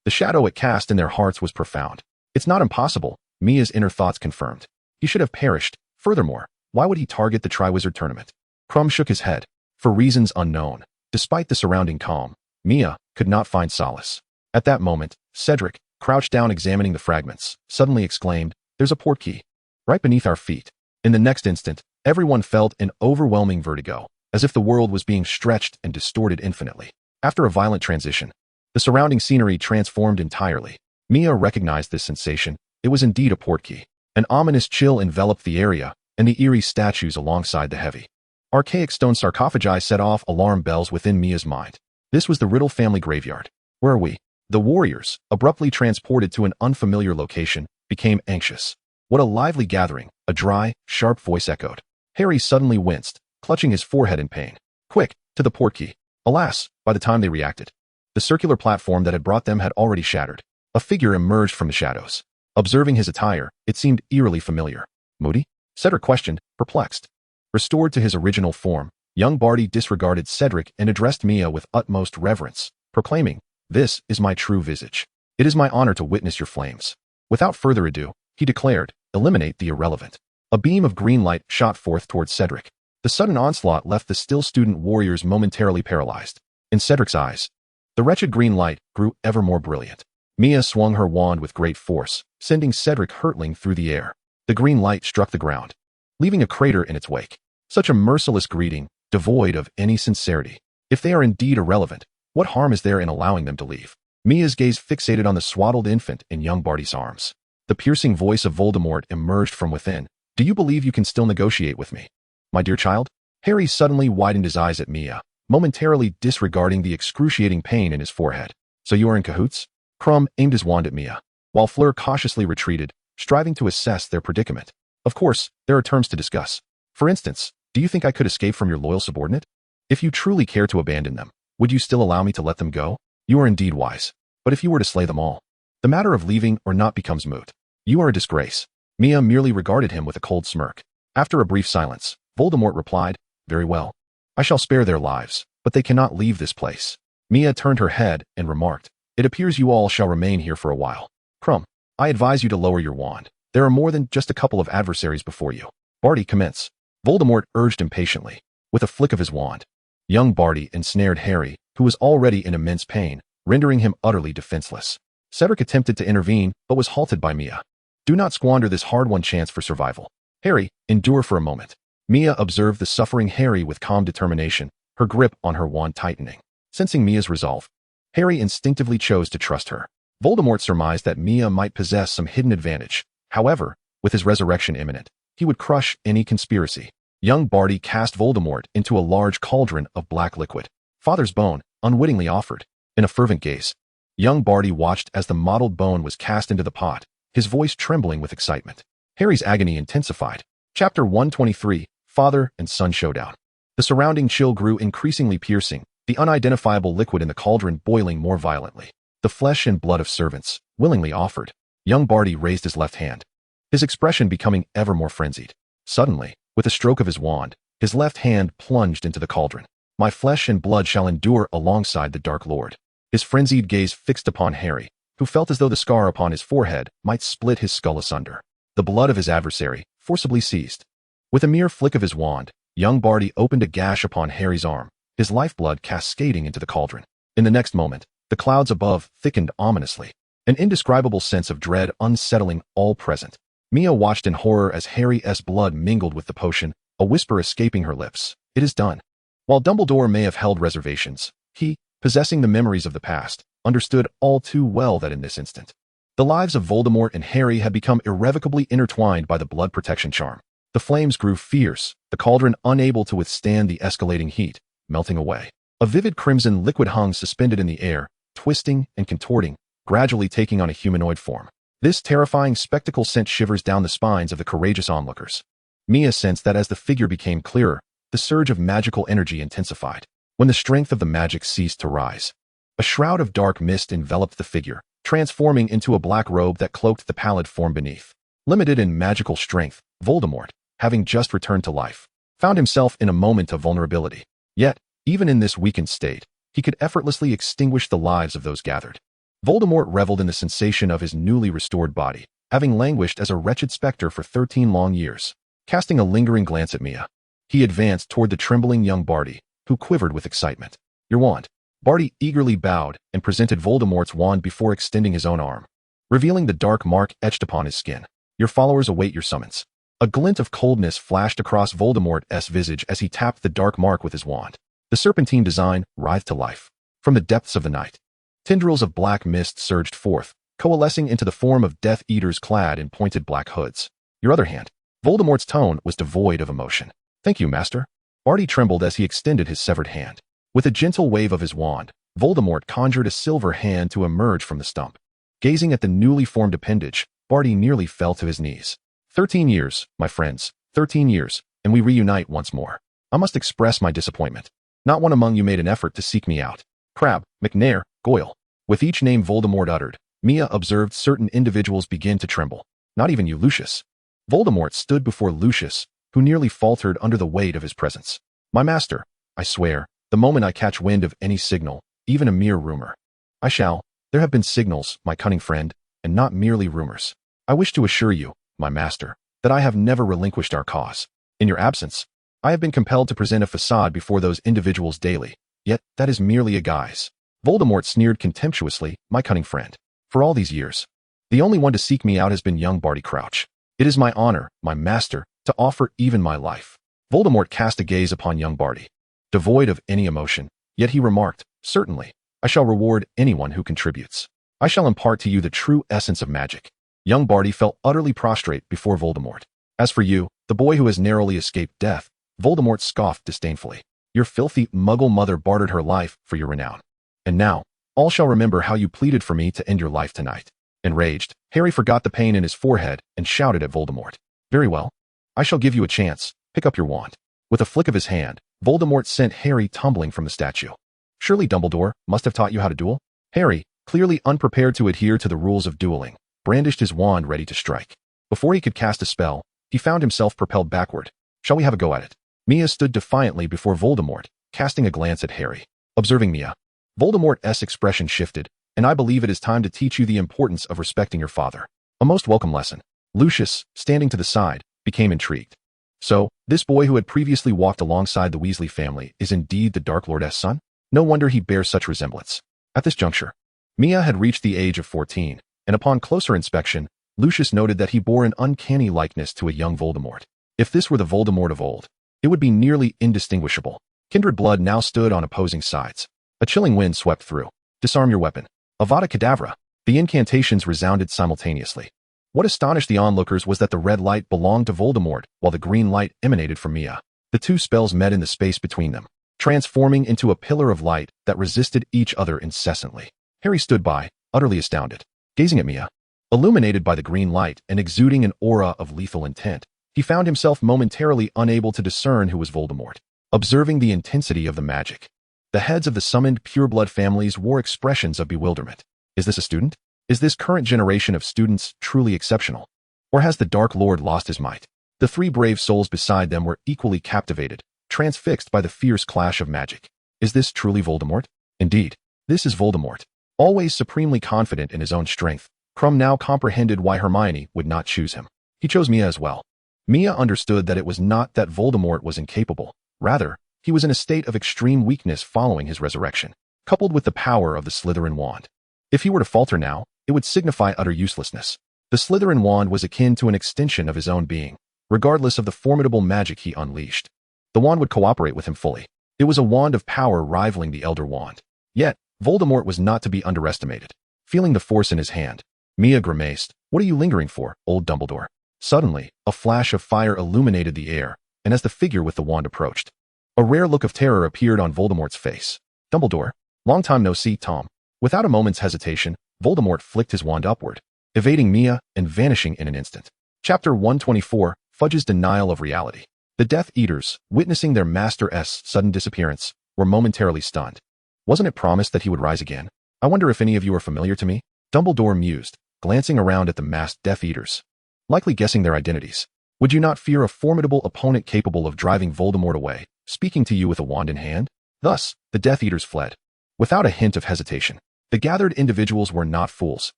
The shadow it cast in their hearts was profound. It's not impossible, Mia's inner thoughts confirmed. He should have perished. Furthermore, why would he target the Triwizard Tournament? Crumb shook his head. For reasons unknown. Despite the surrounding calm, Mia could not find solace. At that moment, Cedric, crouched down examining the fragments, suddenly exclaimed, "There's a portkey right beneath our feet." In the next instant, everyone felt an overwhelming vertigo, as if the world was being stretched and distorted infinitely. After a violent transition, the surrounding scenery transformed entirely. Mia recognized this sensation. It was indeed a portkey. An ominous chill enveloped the area, and the eerie statues alongside the heavy, archaic stone sarcophagi set off alarm bells within Mia's mind. This was the Riddle family graveyard. Where are we? The warriors, abruptly transported to an unfamiliar location, became anxious. What a lively gathering, a dry, sharp voice echoed. Harry suddenly winced, clutching his forehead in pain. Quick, to the portkey. Alas, by the time they reacted, the circular platform that had brought them had already shattered. A figure emerged from the shadows. Observing his attire, it seemed eerily familiar. Moody? Cedric questioned, perplexed. Restored to his original form, young Barty disregarded Cedric and addressed Mia with utmost reverence, proclaiming, "This is my true visage. It is my honor to witness your flames." Without further ado, he declared, "Eliminate the irrelevant." A beam of green light shot forth towards Cedric. The sudden onslaught left the still student warriors momentarily paralyzed. In Cedric's eyes, the wretched green light grew ever more brilliant. Mia swung her wand with great force, sending Cedric hurtling through the air. The green light struck the ground, leaving a crater in its wake. Such a merciless greeting, devoid of any sincerity. If they are indeed irrelevant, what harm is there in allowing them to leave? Mia's gaze fixated on the swaddled infant in young Barty's arms. The piercing voice of Voldemort emerged from within. "Do you believe you can still negotiate with me, my dear child?" Harry suddenly widened his eyes at Mia, momentarily disregarding the excruciating pain in his forehead. "So you are in cahoots?" Crumb aimed his wand at Mia, while Fleur cautiously retreated, striving to assess their predicament. "Of course, there are terms to discuss. For instance, do you think I could escape from your loyal subordinate? If you truly care to abandon them, would you still allow me to let them go? You are indeed wise. But if you were to slay them all, the matter of leaving or not becomes moot. You are a disgrace." Mia merely regarded him with a cold smirk. After a brief silence, Voldemort replied, "Very well. I shall spare their lives, but they cannot leave this place." Mia turned her head and remarked, "It appears you all shall remain here for a while. Crumb, I advise you to lower your wand. There are more than just a couple of adversaries before you." "Barty, commence," Voldemort urged impatiently. With a flick of his wand, young Barty ensnared Harry, who was already in immense pain, rendering him utterly defenseless. Cedric attempted to intervene, but was halted by Mia. "Do not squander this hard-won chance for survival. Harry, endure for a moment." Mia observed the suffering Harry with calm determination, her grip on her wand tightening. Sensing Mia's resolve, Harry instinctively chose to trust her. Voldemort surmised that Mia might possess some hidden advantage. However, with his resurrection imminent, he would crush any conspiracy. Young Barty cast Voldemort into a large cauldron of black liquid. Father's bone, unwittingly offered. In a fervent gaze, young Barty watched as the mottled bone was cast into the pot, his voice trembling with excitement. Harry's agony intensified. Chapter 123, Father and Son Showdown. The surrounding chill grew increasingly piercing, the unidentifiable liquid in the cauldron boiling more violently. The flesh and blood of servants, willingly offered. Young Barty raised his left hand, his expression becoming ever more frenzied. Suddenly, with a stroke of his wand, his left hand plunged into the cauldron. "My flesh and blood shall endure alongside the Dark Lord." His frenzied gaze fixed upon Harry, who felt as though the scar upon his forehead might split his skull asunder. The blood of his adversary forcibly ceased. With a mere flick of his wand, young Barty opened a gash upon Harry's arm, his lifeblood cascading into the cauldron. In the next moment, the clouds above thickened ominously, an indescribable sense of dread unsettling all present. Mia watched in horror as Harry's blood mingled with the potion, a whisper escaping her lips. "It is done." While Dumbledore may have held reservations, he, possessing the memories of the past, understood all too well that in this instant, the lives of Voldemort and Harry had become irrevocably intertwined by the blood protection charm. The flames grew fierce, the cauldron unable to withstand the escalating heat, melting away. A vivid crimson liquid hung suspended in the air, twisting and contorting, gradually taking on a humanoid form. This terrifying spectacle sent shivers down the spines of the courageous onlookers. Mia sensed that as the figure became clearer, the surge of magical energy intensified. When the strength of the magic ceased to rise, a shroud of dark mist enveloped the figure, transforming into a black robe that cloaked the pallid form beneath. Limited in magical strength, Voldemort, having just returned to life, found himself in a moment of vulnerability. Yet, even in this weakened state, he could effortlessly extinguish the lives of those gathered. Voldemort reveled in the sensation of his newly restored body, having languished as a wretched specter for 13 long years. Casting a lingering glance at Mia, he advanced toward the trembling young Barty, who quivered with excitement. Your wand. Barty eagerly bowed and presented Voldemort's wand before extending his own arm, revealing the dark mark etched upon his skin. Your followers await your summons. A glint of coldness flashed across Voldemort's visage as he tapped the dark mark with his wand. The serpentine design writhed to life. From the depths of the night, tendrils of black mist surged forth, coalescing into the form of Death Eaters clad in pointed black hoods. Your other hand. Voldemort's tone was devoid of emotion. Thank you, Master. Barty trembled as he extended his severed hand. With a gentle wave of his wand, Voldemort conjured a silver hand to emerge from the stump. Gazing at the newly formed appendage, Barty nearly fell to his knees. 13 years, my friends, 13 years, and we reunite once more. I must express my disappointment. Not one among you made an effort to seek me out. Crabbe, McNair, Goyle. With each name Voldemort uttered, Mia observed certain individuals begin to tremble. Not even you, Lucius. Voldemort stood before Lucius, who nearly faltered under the weight of his presence. My master, I swear, the moment I catch wind of any signal, even a mere rumor, I shall. There have been signals, my cunning friend, and not merely rumors. I wish to assure you, my master, that I have never relinquished our cause. In your absence, I have been compelled to present a facade before those individuals daily, yet that is merely a guise. Voldemort sneered contemptuously, my cunning friend. For all these years, the only one to seek me out has been young Barty Crouch. It is my honor, my master, to offer even my life. Voldemort cast a gaze upon young Barty, devoid of any emotion, yet he remarked, certainly, I shall reward anyone who contributes. I shall impart to you the true essence of magic. Young Barty fell utterly prostrate before Voldemort. As for you, the boy who has narrowly escaped death, Voldemort scoffed disdainfully. Your filthy muggle mother bartered her life for your renown. And now, all shall remember how you pleaded for me to end your life tonight. Enraged, Harry forgot the pain in his forehead and shouted at Voldemort. Very well. I shall give you a chance. Pick up your wand. With a flick of his hand, Voldemort sent Harry tumbling from the statue. Surely Dumbledore must have taught you how to duel? Harry, clearly unprepared to adhere to the rules of dueling, brandished his wand ready to strike. Before he could cast a spell, he found himself propelled backward. Shall we have a go at it? Mia stood defiantly before Voldemort, casting a glance at Harry. Observing Mia, Voldemort's expression shifted, and I believe it is time to teach you the importance of respecting your father. A most welcome lesson. Lucius, standing to the side, became intrigued. So, this boy who had previously walked alongside the Weasley family is indeed the Dark Lord's son? No wonder he bears such resemblance. At this juncture, Mia had reached the age of 14, and upon closer inspection, Lucius noted that he bore an uncanny likeness to a young Voldemort. If this were the Voldemort of old, it would be nearly indistinguishable. Kindred blood now stood on opposing sides. A chilling wind swept through. Disarm your weapon. Avada Kedavra. The incantations resounded simultaneously. What astonished the onlookers was that the red light belonged to Voldemort, while the green light emanated from Mia. The two spells met in the space between them, transforming into a pillar of light that resisted each other incessantly. Harry stood by, utterly astounded, gazing at Mia. Illuminated by the green light and exuding an aura of lethal intent, he found himself momentarily unable to discern who was Voldemort. Observing the intensity of the magic, the heads of the summoned pureblood families wore expressions of bewilderment. Is this a student? Is this current generation of students truly exceptional? Or has the Dark Lord lost his might? The three brave souls beside them were equally captivated, transfixed by the fierce clash of magic. Is this truly Voldemort? Indeed, this is Voldemort. Always supremely confident in his own strength, Krum now comprehended why Hermione would not choose him. He chose Mia as well. Mia understood that it was not that Voldemort was incapable. Rather, he was in a state of extreme weakness following his resurrection, coupled with the power of the Slytherin wand. If he were to falter now, it would signify utter uselessness. The Slytherin wand was akin to an extension of his own being, regardless of the formidable magic he unleashed. The wand would cooperate with him fully. It was a wand of power rivaling the Elder Wand. Yet, Voldemort was not to be underestimated. Feeling the force in his hand, Mia grimaced. What are you lingering for, old Dumbledore? Suddenly, a flash of fire illuminated the air, and as the figure with the wand approached, a rare look of terror appeared on Voldemort's face. Dumbledore, long time no see, Tom. Without a moment's hesitation, Voldemort flicked his wand upward, evading Mia and vanishing in an instant. Chapter 124, Fudge's Denial of Reality. The Death Eaters, witnessing their master's sudden disappearance, were momentarily stunned. Wasn't it promised that he would rise again? I wonder if any of you are familiar to me? Dumbledore mused, glancing around at the masked Death Eaters, likely guessing their identities. Would you not fear a formidable opponent capable of driving Voldemort away, speaking to you with a wand in hand? Thus, the Death Eaters fled. Without a hint of hesitation, the gathered individuals were not fools.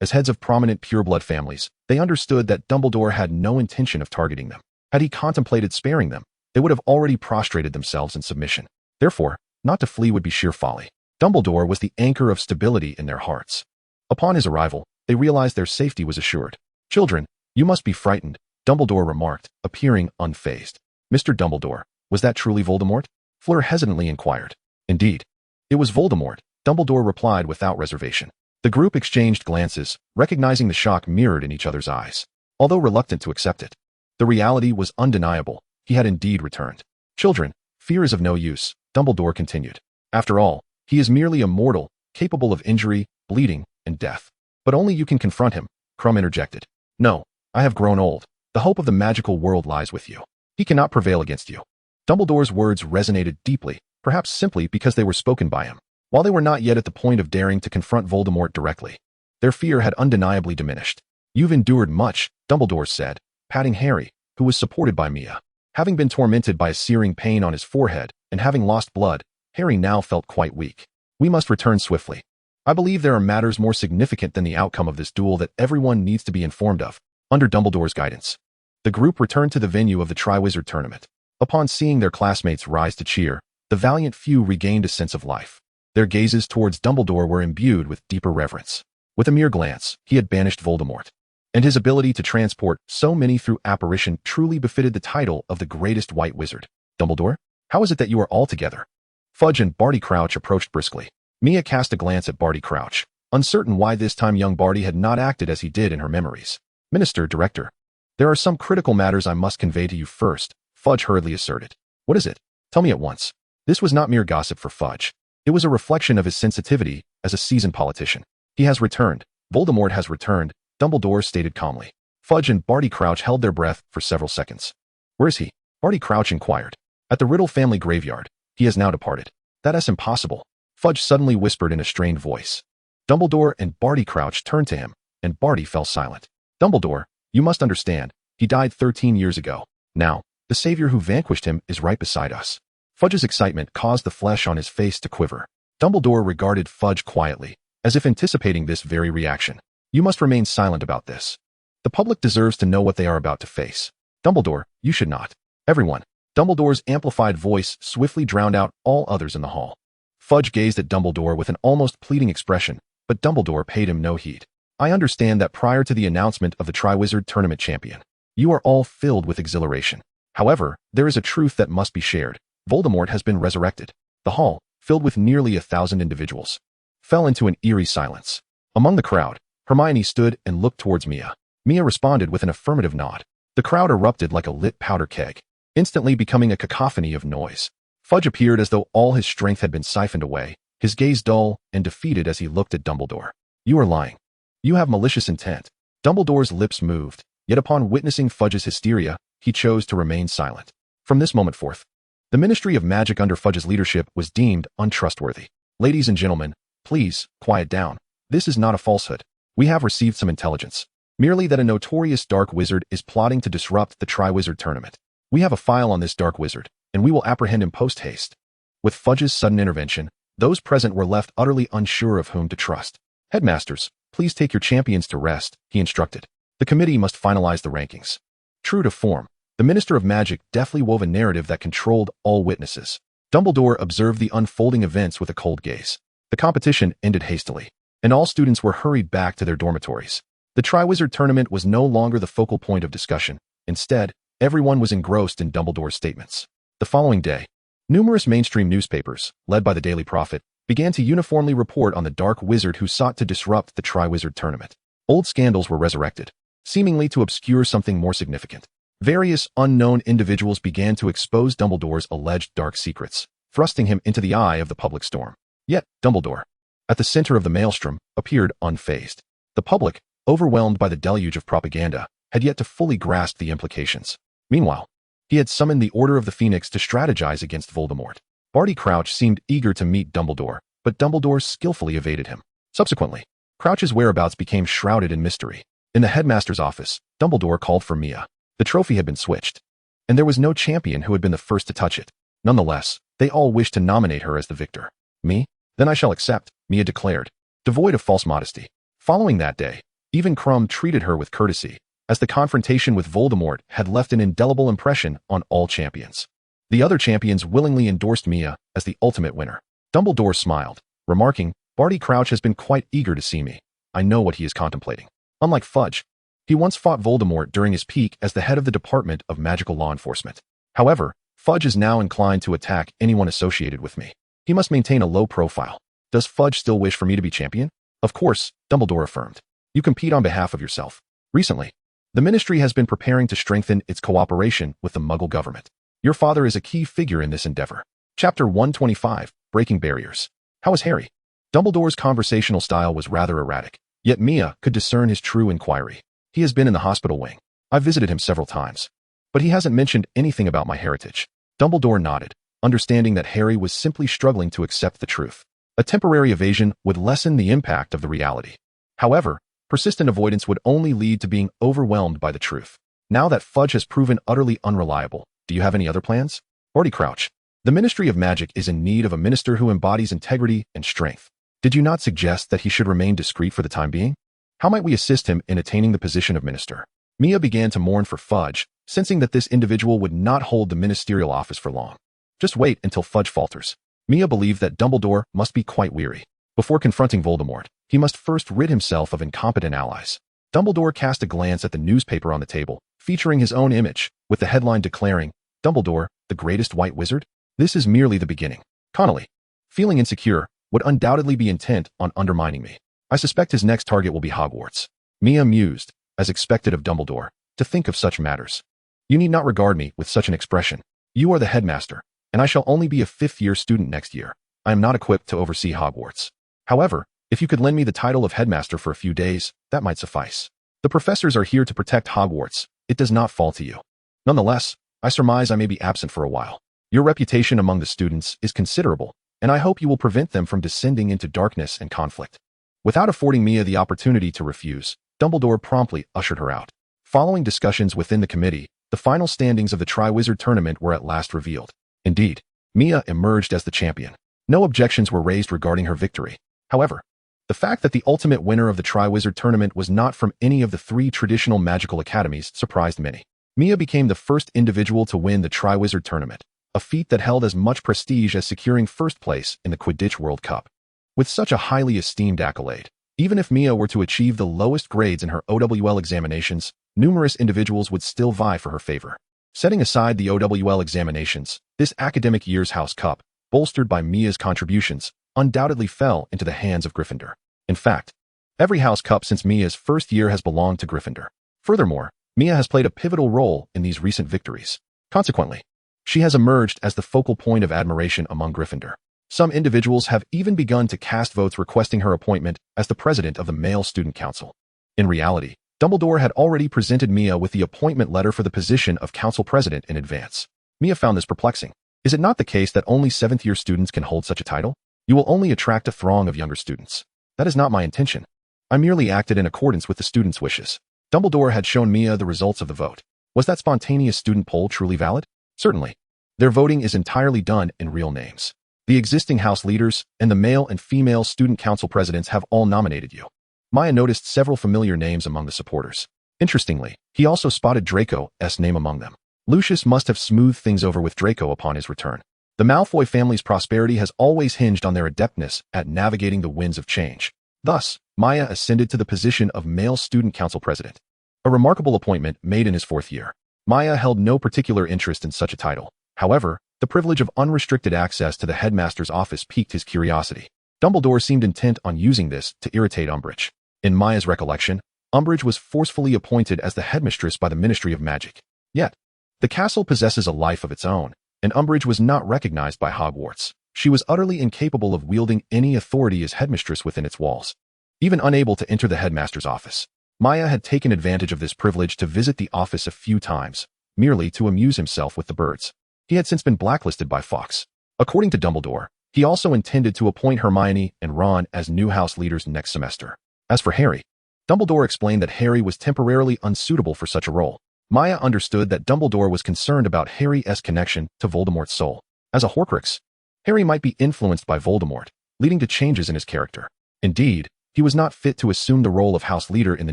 As heads of prominent pureblood families, they understood that Dumbledore had no intention of targeting them. Had he contemplated sparing them, they would have already prostrated themselves in submission. Therefore, Not to flee would be sheer folly. Dumbledore was the anchor of stability in their hearts. Upon his arrival, they realized their safety was assured. "Children, you must be frightened," Dumbledore remarked, appearing unfazed. "Mr. Dumbledore, was that truly Voldemort?" Fleur hesitantly inquired. "Indeed. It was Voldemort," Dumbledore replied without reservation. The group exchanged glances, recognizing the shock mirrored in each other's eyes. Although reluctant to accept it, the reality was undeniable. He had indeed returned. "Children, fear is of no use," Dumbledore continued. "After all, he is merely a mortal, capable of injury, bleeding, and death." "But only you can confront him," Krum interjected. "No, I have grown old. The hope of the magical world lies with you. He cannot prevail against you." Dumbledore's words resonated deeply, perhaps simply because they were spoken by him. While they were not yet at the point of daring to confront Voldemort directly, their fear had undeniably diminished. "You've endured much," Dumbledore said, patting Harry, who was supported by Mia. Having been tormented by a searing pain on his forehead and having lost blood, Harry now felt quite weak. "We must return swiftly. I believe there are matters more significant than the outcome of this duel that everyone needs to be informed of." Under Dumbledore's guidance, the group returned to the venue of the Triwizard Tournament. Upon seeing their classmates rise to cheer, the valiant few regained a sense of life. Their gazes towards Dumbledore were imbued with deeper reverence. With a mere glance, he had banished Voldemort, and his ability to transport so many through apparition truly befitted the title of the greatest white wizard. "Dumbledore, how is it that you are all together?" Fudge and Barty Crouch approached briskly. Mia cast a glance at Barty Crouch, uncertain why this time young Barty had not acted as he did in her memories. "Minister, Director, there are some critical matters I must convey to you first," Fudge hurriedly asserted. "What is it? Tell me at once." This was not mere gossip for Fudge. It was a reflection of his sensitivity as a seasoned politician. "He has returned. Voldemort has returned," Dumbledore stated calmly. Fudge and Barty Crouch held their breath for several seconds. "Where is he?" Barty Crouch inquired. "At the Riddle family graveyard. He has now departed." "That's impossible," Fudge suddenly whispered in a strained voice. Dumbledore and Barty Crouch turned to him, and Barty fell silent. "Dumbledore, you must understand, he died 13 years ago. Now, the savior who vanquished him is right beside us." Fudge's excitement caused the flesh on his face to quiver. Dumbledore regarded Fudge quietly, as if anticipating this very reaction. "You must remain silent about this. The public deserves to know what they are about to face. Dumbledore, you should not." "Everyone." Dumbledore's amplified voice swiftly drowned out all others in the hall. Fudge gazed at Dumbledore with an almost pleading expression, but Dumbledore paid him no heed. "I understand that prior to the announcement of the Triwizard Tournament champion, you are all filled with exhilaration. However, there is a truth that must be shared. Voldemort has been resurrected." The hall, filled with nearly 1,000 individuals, fell into an eerie silence. Among the crowd, Hermione stood and looked towards Mia. Mia responded with an affirmative nod. The crowd erupted like a lit powder keg, instantly becoming a cacophony of noise. Fudge appeared as though all his strength had been siphoned away, his gaze dull and defeated as he looked at Dumbledore. "You are lying. You have malicious intent." Dumbledore's lips moved, yet upon witnessing Fudge's hysteria, he chose to remain silent. From this moment forth, the Ministry of Magic under Fudge's leadership was deemed untrustworthy. "Ladies and gentlemen, please, quiet down. This is not a falsehood. We have received some intelligence. Merely that a notorious dark wizard is plotting to disrupt the Triwizard Tournament. We have a file on this dark wizard, and we will apprehend him post-haste." With Fudge's sudden intervention, those present were left utterly unsure of whom to trust. "Headmasters, please take your champions to rest," he instructed. "The committee must finalize the rankings." True to form, the Minister of Magic deftly wove a narrative that controlled all witnesses. Dumbledore observed the unfolding events with a cold gaze. The competition ended hastily, and all students were hurried back to their dormitories. The Triwizard Tournament was no longer the focal point of discussion. Instead, everyone was engrossed in Dumbledore's statements. The following day, numerous mainstream newspapers, led by the Daily Prophet, began to uniformly report on the dark wizard who sought to disrupt the Triwizard Tournament. Old scandals were resurrected, seemingly to obscure something more significant. Various unknown individuals began to expose Dumbledore's alleged dark secrets, thrusting him into the eye of the public storm. Yet, Dumbledore, at the center of the maelstrom, appeared unfazed. The public, overwhelmed by the deluge of propaganda, had yet to fully grasp the implications. Meanwhile, he had summoned the Order of the Phoenix to strategize against Voldemort. Barty Crouch seemed eager to meet Dumbledore, but Dumbledore skillfully evaded him. Subsequently, Crouch's whereabouts became shrouded in mystery. In the headmaster's office, Dumbledore called for Mia. The trophy had been switched, and there was no champion who had been the first to touch it. Nonetheless, they all wished to nominate her as the victor. "Me? Then I shall accept," Mia declared, devoid of false modesty. Following that day, even Krum treated her with courtesy, as the confrontation with Voldemort had left an indelible impression on all champions. The other champions willingly endorsed Mia as the ultimate winner. Dumbledore smiled, remarking, Barty Crouch has been quite eager to see me. I know what he is contemplating. Unlike Fudge, he once fought Voldemort during his peak as the head of the Department of Magical Law Enforcement. However, Fudge is now inclined to attack anyone associated with me. He must maintain a low profile. Does Fudge still wish for me to be champion? Of course, Dumbledore affirmed. You compete on behalf of yourself. Recently, the Ministry has been preparing to strengthen its cooperation with the Muggle government. Your father is a key figure in this endeavor. Chapter 125, Breaking Barriers. How is Harry? Dumbledore's conversational style was rather erratic, yet Mia could discern his true inquiry. He has been in the hospital wing. I've visited him several times, but he hasn't mentioned anything about my heritage. Dumbledore nodded, understanding that Harry was simply struggling to accept the truth. A temporary evasion would lessen the impact of the reality. However, persistent avoidance would only lead to being overwhelmed by the truth. Now that Fudge has proven utterly unreliable, do you have any other plans? Barty Crouch. The Ministry of Magic is in need of a minister who embodies integrity and strength. Did you not suggest that he should remain discreet for the time being? How might we assist him in attaining the position of minister? Mia began to mourn for Fudge, sensing that this individual would not hold the ministerial office for long. Just wait until Fudge falters. Mia believed that Dumbledore must be quite weary. Before confronting Voldemort, he must first rid himself of incompetent allies. Dumbledore cast a glance at the newspaper on the table, featuring his own image, with the headline declaring, Dumbledore, the greatest white wizard? This is merely the beginning. Connolly, feeling insecure, would undoubtedly be intent on undermining me. I suspect his next target will be Hogwarts. Mia mused, as expected of Dumbledore, to think of such matters. You need not regard me with such an expression. You are the headmaster, and I shall only be a fifth-year student next year. I am not equipped to oversee Hogwarts. However, if you could lend me the title of headmaster for a few days, that might suffice. The professors are here to protect Hogwarts. It does not fall to you. Nonetheless, I surmise I may be absent for a while. Your reputation among the students is considerable, and I hope you will prevent them from descending into darkness and conflict. Without affording Mia the opportunity to refuse, Dumbledore promptly ushered her out. Following discussions within the committee, the final standings of the Triwizard Tournament were at last revealed. Indeed, Mia emerged as the champion. No objections were raised regarding her victory. However, the fact that the ultimate winner of the Triwizard Tournament was not from any of the three traditional magical academies surprised many. Mia became the first individual to win the Triwizard Tournament, a feat that held as much prestige as securing first place in the Quidditch World Cup. With such a highly esteemed accolade, even if Mia were to achieve the lowest grades in her OWL examinations, numerous individuals would still vie for her favor. Setting aside the OWL examinations, this academic year's House Cup, bolstered by Mia's contributions, undoubtedly fell into the hands of Gryffindor. In fact, every House Cup since Mia's first year has belonged to Gryffindor. Furthermore, Mia has played a pivotal role in these recent victories. Consequently, she has emerged as the focal point of admiration among Gryffindor. Some individuals have even begun to cast votes requesting her appointment as the president of the Male Student Council. In reality, Dumbledore had already presented Mia with the appointment letter for the position of council president in advance. Mia found this perplexing. Is it not the case that only seventh-year students can hold such a title? You will only attract a throng of younger students. That is not my intention. I merely acted in accordance with the students' wishes. Dumbledore had shown Mia the results of the vote. Was that spontaneous student poll truly valid? Certainly. Their voting is entirely done in real names. The existing house leaders and the male and female student council presidents have all nominated you. Maya noticed several familiar names among the supporters. Interestingly, he also spotted Draco's name among them. Lucius must have smoothed things over with Draco upon his return. The Malfoy family's prosperity has always hinged on their adeptness at navigating the winds of change. Thus, Maya ascended to the position of male student council president. A remarkable appointment made in his fourth year. Maya held no particular interest in such a title. However, the privilege of unrestricted access to the headmaster's office piqued his curiosity. Dumbledore seemed intent on using this to irritate Umbridge. In Maya's recollection, Umbridge was forcefully appointed as the headmistress by the Ministry of Magic. Yet, the castle possesses a life of its own, and Umbridge was not recognized by Hogwarts. She was utterly incapable of wielding any authority as headmistress within its walls. Even unable to enter the headmaster's office, Maya had taken advantage of this privilege to visit the office a few times, merely to amuse himself with the birds. He had since been blacklisted by Fawkes. According to Dumbledore, he also intended to appoint Hermione and Ron as new house leaders next semester. As for Harry, Dumbledore explained that Harry was temporarily unsuitable for such a role. Maya understood that Dumbledore was concerned about Harry's connection to Voldemort's soul. As a Horcrux, Harry might be influenced by Voldemort, leading to changes in his character. Indeed, he was not fit to assume the role of house leader in the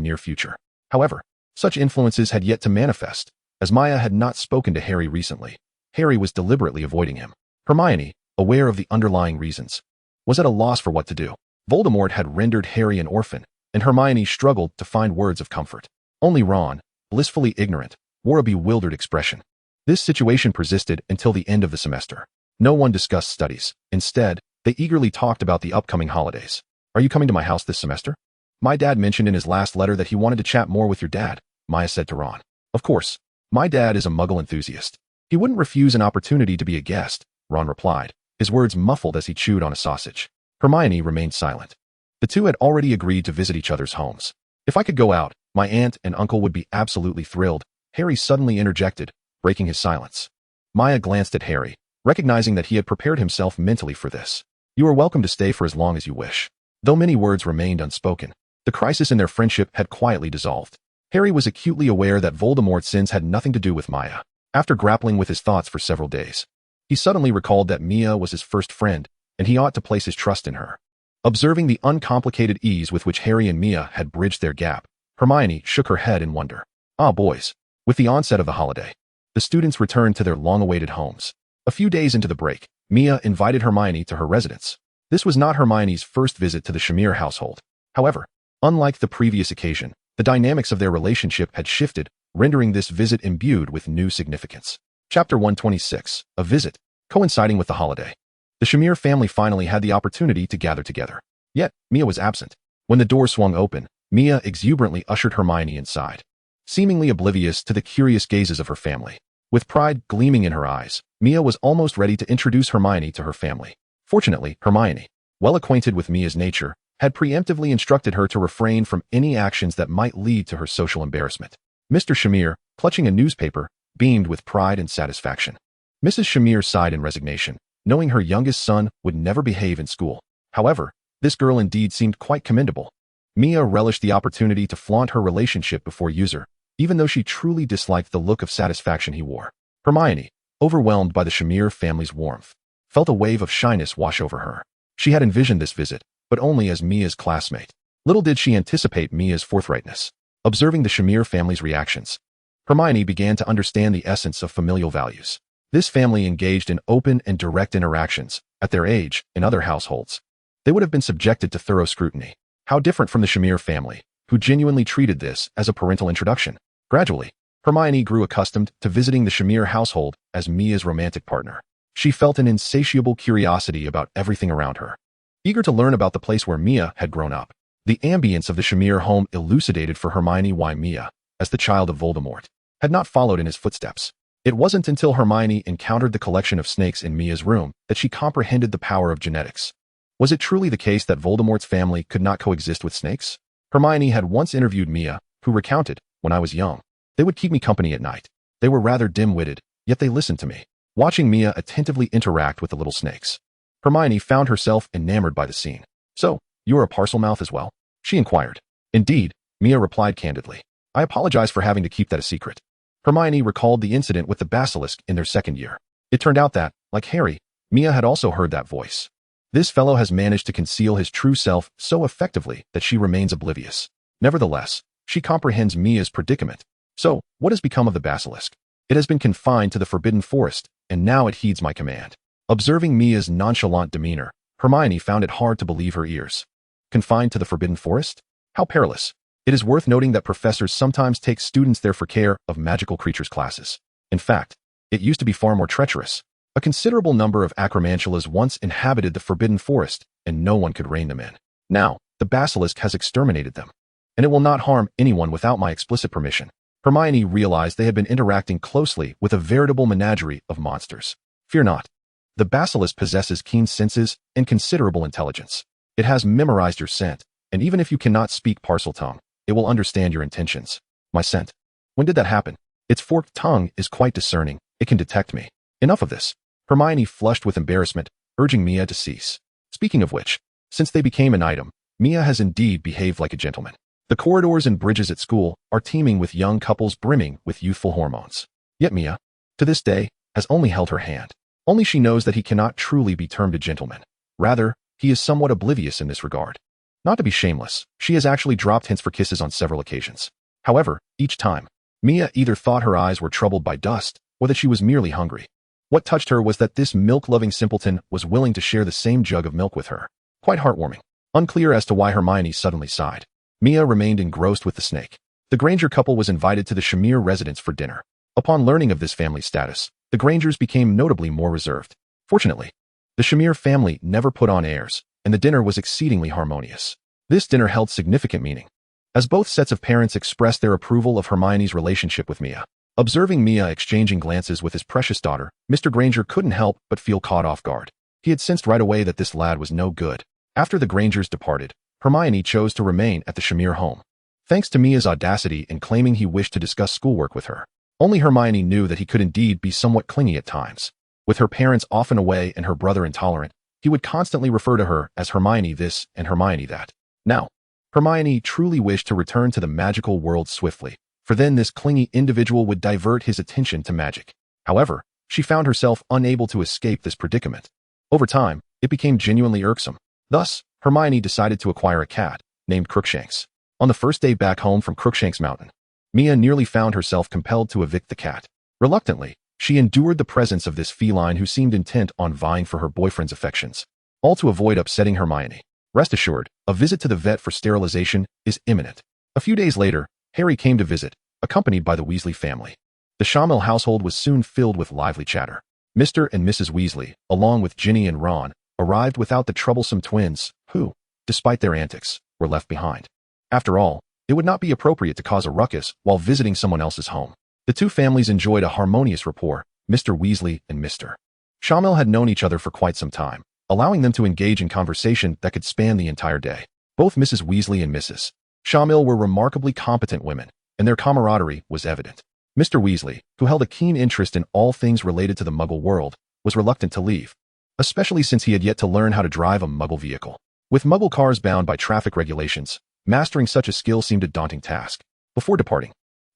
near future. However, such influences had yet to manifest, as Maya had not spoken to Harry recently. Harry was deliberately avoiding him. Hermione, aware of the underlying reasons, was at a loss for what to do. Voldemort had rendered Harry an orphan, and Hermione struggled to find words of comfort. Only Ron, blissfully ignorant, wore a bewildered expression. This situation persisted until the end of the semester. No one discussed studies. Instead, they eagerly talked about the upcoming holidays. "Are you coming to my house this semester? My dad mentioned in his last letter that he wanted to chat more with your dad," Maya said to Ron. "Of course. My dad is a Muggle enthusiast. He wouldn't refuse an opportunity to be a guest," Ron replied, his words muffled as he chewed on a sausage. Hermione remained silent. The two had already agreed to visit each other's homes. "If I could go out, my aunt and uncle would be absolutely thrilled," Harry suddenly interjected, breaking his silence. Maya glanced at Harry, recognizing that he had prepared himself mentally for this. "You are welcome to stay for as long as you wish." Though many words remained unspoken, the crisis in their friendship had quietly dissolved. Harry was acutely aware that Voldemort's sins had nothing to do with Maya. After grappling with his thoughts for several days, he suddenly recalled that Mia was his first friend, and he ought to place his trust in her. Observing the uncomplicated ease with which Harry and Mia had bridged their gap, Hermione shook her head in wonder. "Ah, boys." With the onset of the holiday, the students returned to their long-awaited homes. A few days into the break, Mia invited Hermione to her residence. This was not Hermione's first visit to the Shamir household. However, unlike the previous occasion, the dynamics of their relationship had shifted, rendering this visit imbued with new significance. Chapter 126, A Visit, coinciding with the holiday. The Shamir family finally had the opportunity to gather together. Yet, Mia was absent. When the door swung open, Mia exuberantly ushered Hermione inside, seemingly oblivious to the curious gazes of her family. With pride gleaming in her eyes, Mia was almost ready to introduce Hermione to her family. Fortunately, Hermione, well acquainted with Mia's nature, had preemptively instructed her to refrain from any actions that might lead to her social embarrassment. Mr. Shamir, clutching a newspaper, beamed with pride and satisfaction. Mrs. Shamir sighed in resignation, knowing her youngest son would never behave in school. However, this girl indeed seemed quite commendable. Mia relished the opportunity to flaunt her relationship before User, even though she truly disliked the look of satisfaction he wore. Hermione, overwhelmed by the Shamir family's warmth, felt a wave of shyness wash over her. She had envisioned this visit, but only as Mia's classmate. Little did she anticipate Mia's forthrightness. Observing the Shamir family's reactions, Hermione began to understand the essence of familial values. This family engaged in open and direct interactions. At their age, in other households, they would have been subjected to thorough scrutiny. How different from the Shamir family, who genuinely treated this as a parental introduction. Gradually, Hermione grew accustomed to visiting the Shamir household as Mia's romantic partner. She felt an insatiable curiosity about everything around her. Eager to learn about the place where Mia had grown up, the ambience of the Shamir home elucidated for Hermione why Mia, as the child of Voldemort, had not followed in his footsteps. It wasn't until Hermione encountered the collection of snakes in Mia's room that she comprehended the power of genetics. Was it truly the case that Voldemort's family could not coexist with snakes? Hermione had once interviewed Mia, who recounted, "When I was young, they would keep me company at night. They were rather dim-witted, yet they listened to me." Watching Mia attentively interact with the little snakes, Hermione found herself enamored by the scene. "So, you are a parcel mouth as well?" she inquired. "Indeed," Mia replied candidly. "I apologize for having to keep that a secret." Hermione recalled the incident with the basilisk in their second year. It turned out that, like Harry, Mia had also heard that voice. This fellow has managed to conceal his true self so effectively that she remains oblivious. Nevertheless, she comprehends Mia's predicament. "So, what has become of the basilisk?" "It has been confined to the Forbidden Forest, and now it heeds my command." Observing Mia's nonchalant demeanor, Hermione found it hard to believe her ears. Confined to the Forbidden Forest? How perilous. It is worth noting that professors sometimes take students there for care of magical creatures classes. In fact, it used to be far more treacherous. A considerable number of acromantulas once inhabited the Forbidden Forest, and no one could rein them in. Now, the basilisk has exterminated them, and it will not harm anyone without my explicit permission. Hermione realized they had been interacting closely with a veritable menagerie of monsters. Fear not. The basilisk possesses keen senses and considerable intelligence. It has memorized your scent, and even if you cannot speak parcel tongue, it will understand your intentions. My scent? When did that happen? Its forked tongue is quite discerning. It can detect me. Enough of this. Hermione flushed with embarrassment, urging Mia to cease. Speaking of which, since they became an item, Mia has indeed behaved like a gentleman. The corridors and bridges at school are teeming with young couples brimming with youthful hormones. Yet Mia, to this day, has only held her hand. Only she knows that he cannot truly be termed a gentleman. Rather, he is somewhat oblivious in this regard. Not to be shameless, she has actually dropped hints for kisses on several occasions. However, each time, Mia either thought her eyes were troubled by dust or that she was merely hungry. What touched her was that this milk-loving simpleton was willing to share the same jug of milk with her. Quite heartwarming. Unclear as to why Hermione suddenly sighed. Mia remained engrossed with the snake. The Granger couple was invited to the Shamir residence for dinner. Upon learning of this family status, the Grangers became notably more reserved. Fortunately, the Shamir family never put on airs, and the dinner was exceedingly harmonious. This dinner held significant meaning, as both sets of parents expressed their approval of Hermione's relationship with Mia. Observing Mia exchanging glances with his precious daughter, Mr. Granger couldn't help but feel caught off guard. He had sensed right away that this lad was no good. After the Grangers departed, Hermione chose to remain at the Shamir home. Thanks to Mia's audacity in claiming he wished to discuss schoolwork with her, only Hermione knew that he could indeed be somewhat clingy at times. With her parents often away and her brother intolerant, he would constantly refer to her as Hermione this and Hermione that. Now, Hermione truly wished to return to the magical world swiftly, for then this clingy individual would divert his attention to magic. However, she found herself unable to escape this predicament. Over time, it became genuinely irksome. Thus, Hermione decided to acquire a cat, named Crookshanks. On the first day back home from Crookshanks Mountain, Mia nearly found herself compelled to evict the cat. Reluctantly, she endured the presence of this feline who seemed intent on vying for her boyfriend's affections, all to avoid upsetting Hermione. Rest assured, a visit to the vet for sterilization is imminent. A few days later, Harry came to visit, accompanied by the Weasley family. The Shamil household was soon filled with lively chatter. Mr. and Mrs. Weasley, along with Ginny and Ron, arrived without the troublesome twins, who, despite their antics, were left behind. After all, it would not be appropriate to cause a ruckus while visiting someone else's home. The two families enjoyed a harmonious rapport. Mr. Weasley and Mr. Shamil had known each other for quite some time, allowing them to engage in conversation that could span the entire day. Both Mrs. Weasley and Mrs. Shamil were remarkably competent women, and their camaraderie was evident. Mr. Weasley, who held a keen interest in all things related to the Muggle world, was reluctant to leave, especially since he had yet to learn how to drive a Muggle vehicle. With Muggle cars bound by traffic regulations, mastering such a skill seemed a daunting task. Before departing,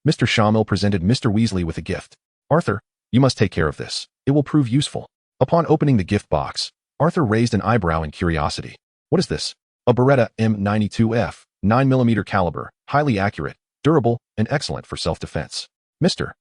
Mr. Shamil presented Mr. Weasley with a gift. "Arthur, you must take care of this. It will prove useful." Upon opening the gift box, Arthur raised an eyebrow in curiosity. "What is this?" "A Beretta M92F, 9mm caliber, highly accurate, durable, and excellent for self-defense." Mr.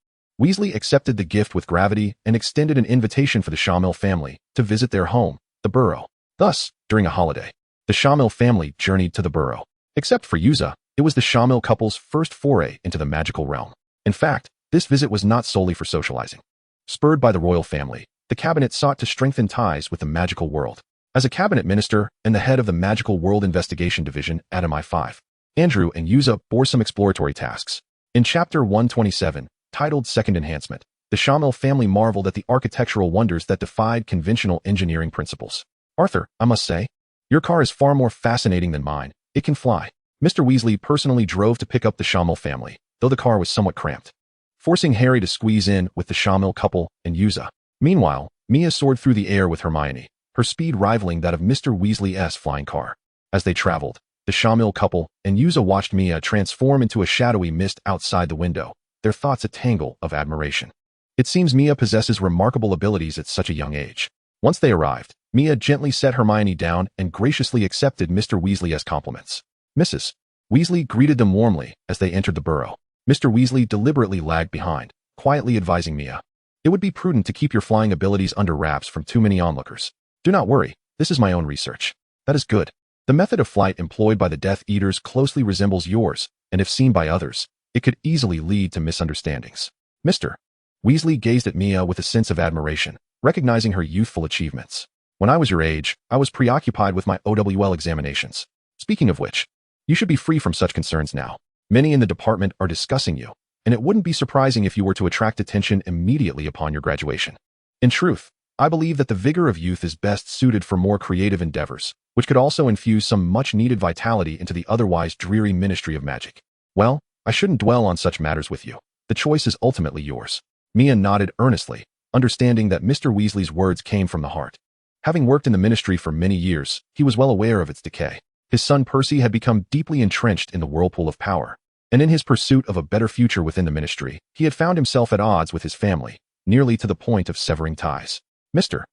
Weasley accepted the gift with gravity and extended an invitation for the Shamil family to visit their home, the Burrow. Thus, during a holiday, the Shamil family journeyed to the Burrow. Except for Yuza, it was the Shamil couple's first foray into the magical realm. In fact, this visit was not solely for socializing. Spurred by the royal family, the cabinet sought to strengthen ties with the magical world. As a cabinet minister and the head of the Magical World Investigation Division at MI5, Andrew and Yuza bore some exploratory tasks. In Chapter 127, titled Second Enhancement, the Shamil family marveled at the architectural wonders that defied conventional engineering principles. "Arthur, I must say, your car is far more fascinating than mine. It can fly." Mr. Weasley personally drove to pick up the Shamil family, though the car was somewhat cramped, forcing Harry to squeeze in with the Shamil couple and Yuza. Meanwhile, Mia soared through the air with Hermione, her speed rivaling that of Mr. Weasley's flying car. As they traveled, the Shamil couple and Yuza watched Mia transform into a shadowy mist outside the window, their thoughts a tangle of admiration. It seems Mia possesses remarkable abilities at such a young age. Once they arrived, Mia gently set Hermione down and graciously accepted Mr. Weasley's compliments. Mrs. Weasley greeted them warmly as they entered the Burrow. Mr. Weasley deliberately lagged behind, quietly advising Mia, "It would be prudent to keep your flying abilities under wraps from too many onlookers. Do not worry, this is my own research." "That is good. The method of flight employed by the Death Eaters closely resembles yours, and if seen by others, it could easily lead to misunderstandings." Mr. Weasley gazed at Mia with a sense of admiration, recognizing her youthful achievements. "When I was your age, I was preoccupied with my OWL examinations. Speaking of which, you should be free from such concerns now. Many in the department are discussing you, and it wouldn't be surprising if you were to attract attention immediately upon your graduation. In truth, I believe that the vigor of youth is best suited for more creative endeavors, which could also infuse some much-needed vitality into the otherwise dreary ministry of magic. Well, I shouldn't dwell on such matters with you. The choice is ultimately yours." Mia nodded earnestly, understanding that Mr. Weasley's words came from the heart. Having worked in the ministry for many years, he was well aware of its decay. His son Percy had become deeply entrenched in the whirlpool of power, and in his pursuit of a better future within the ministry, he had found himself at odds with his family, nearly to the point of severing ties. Mr.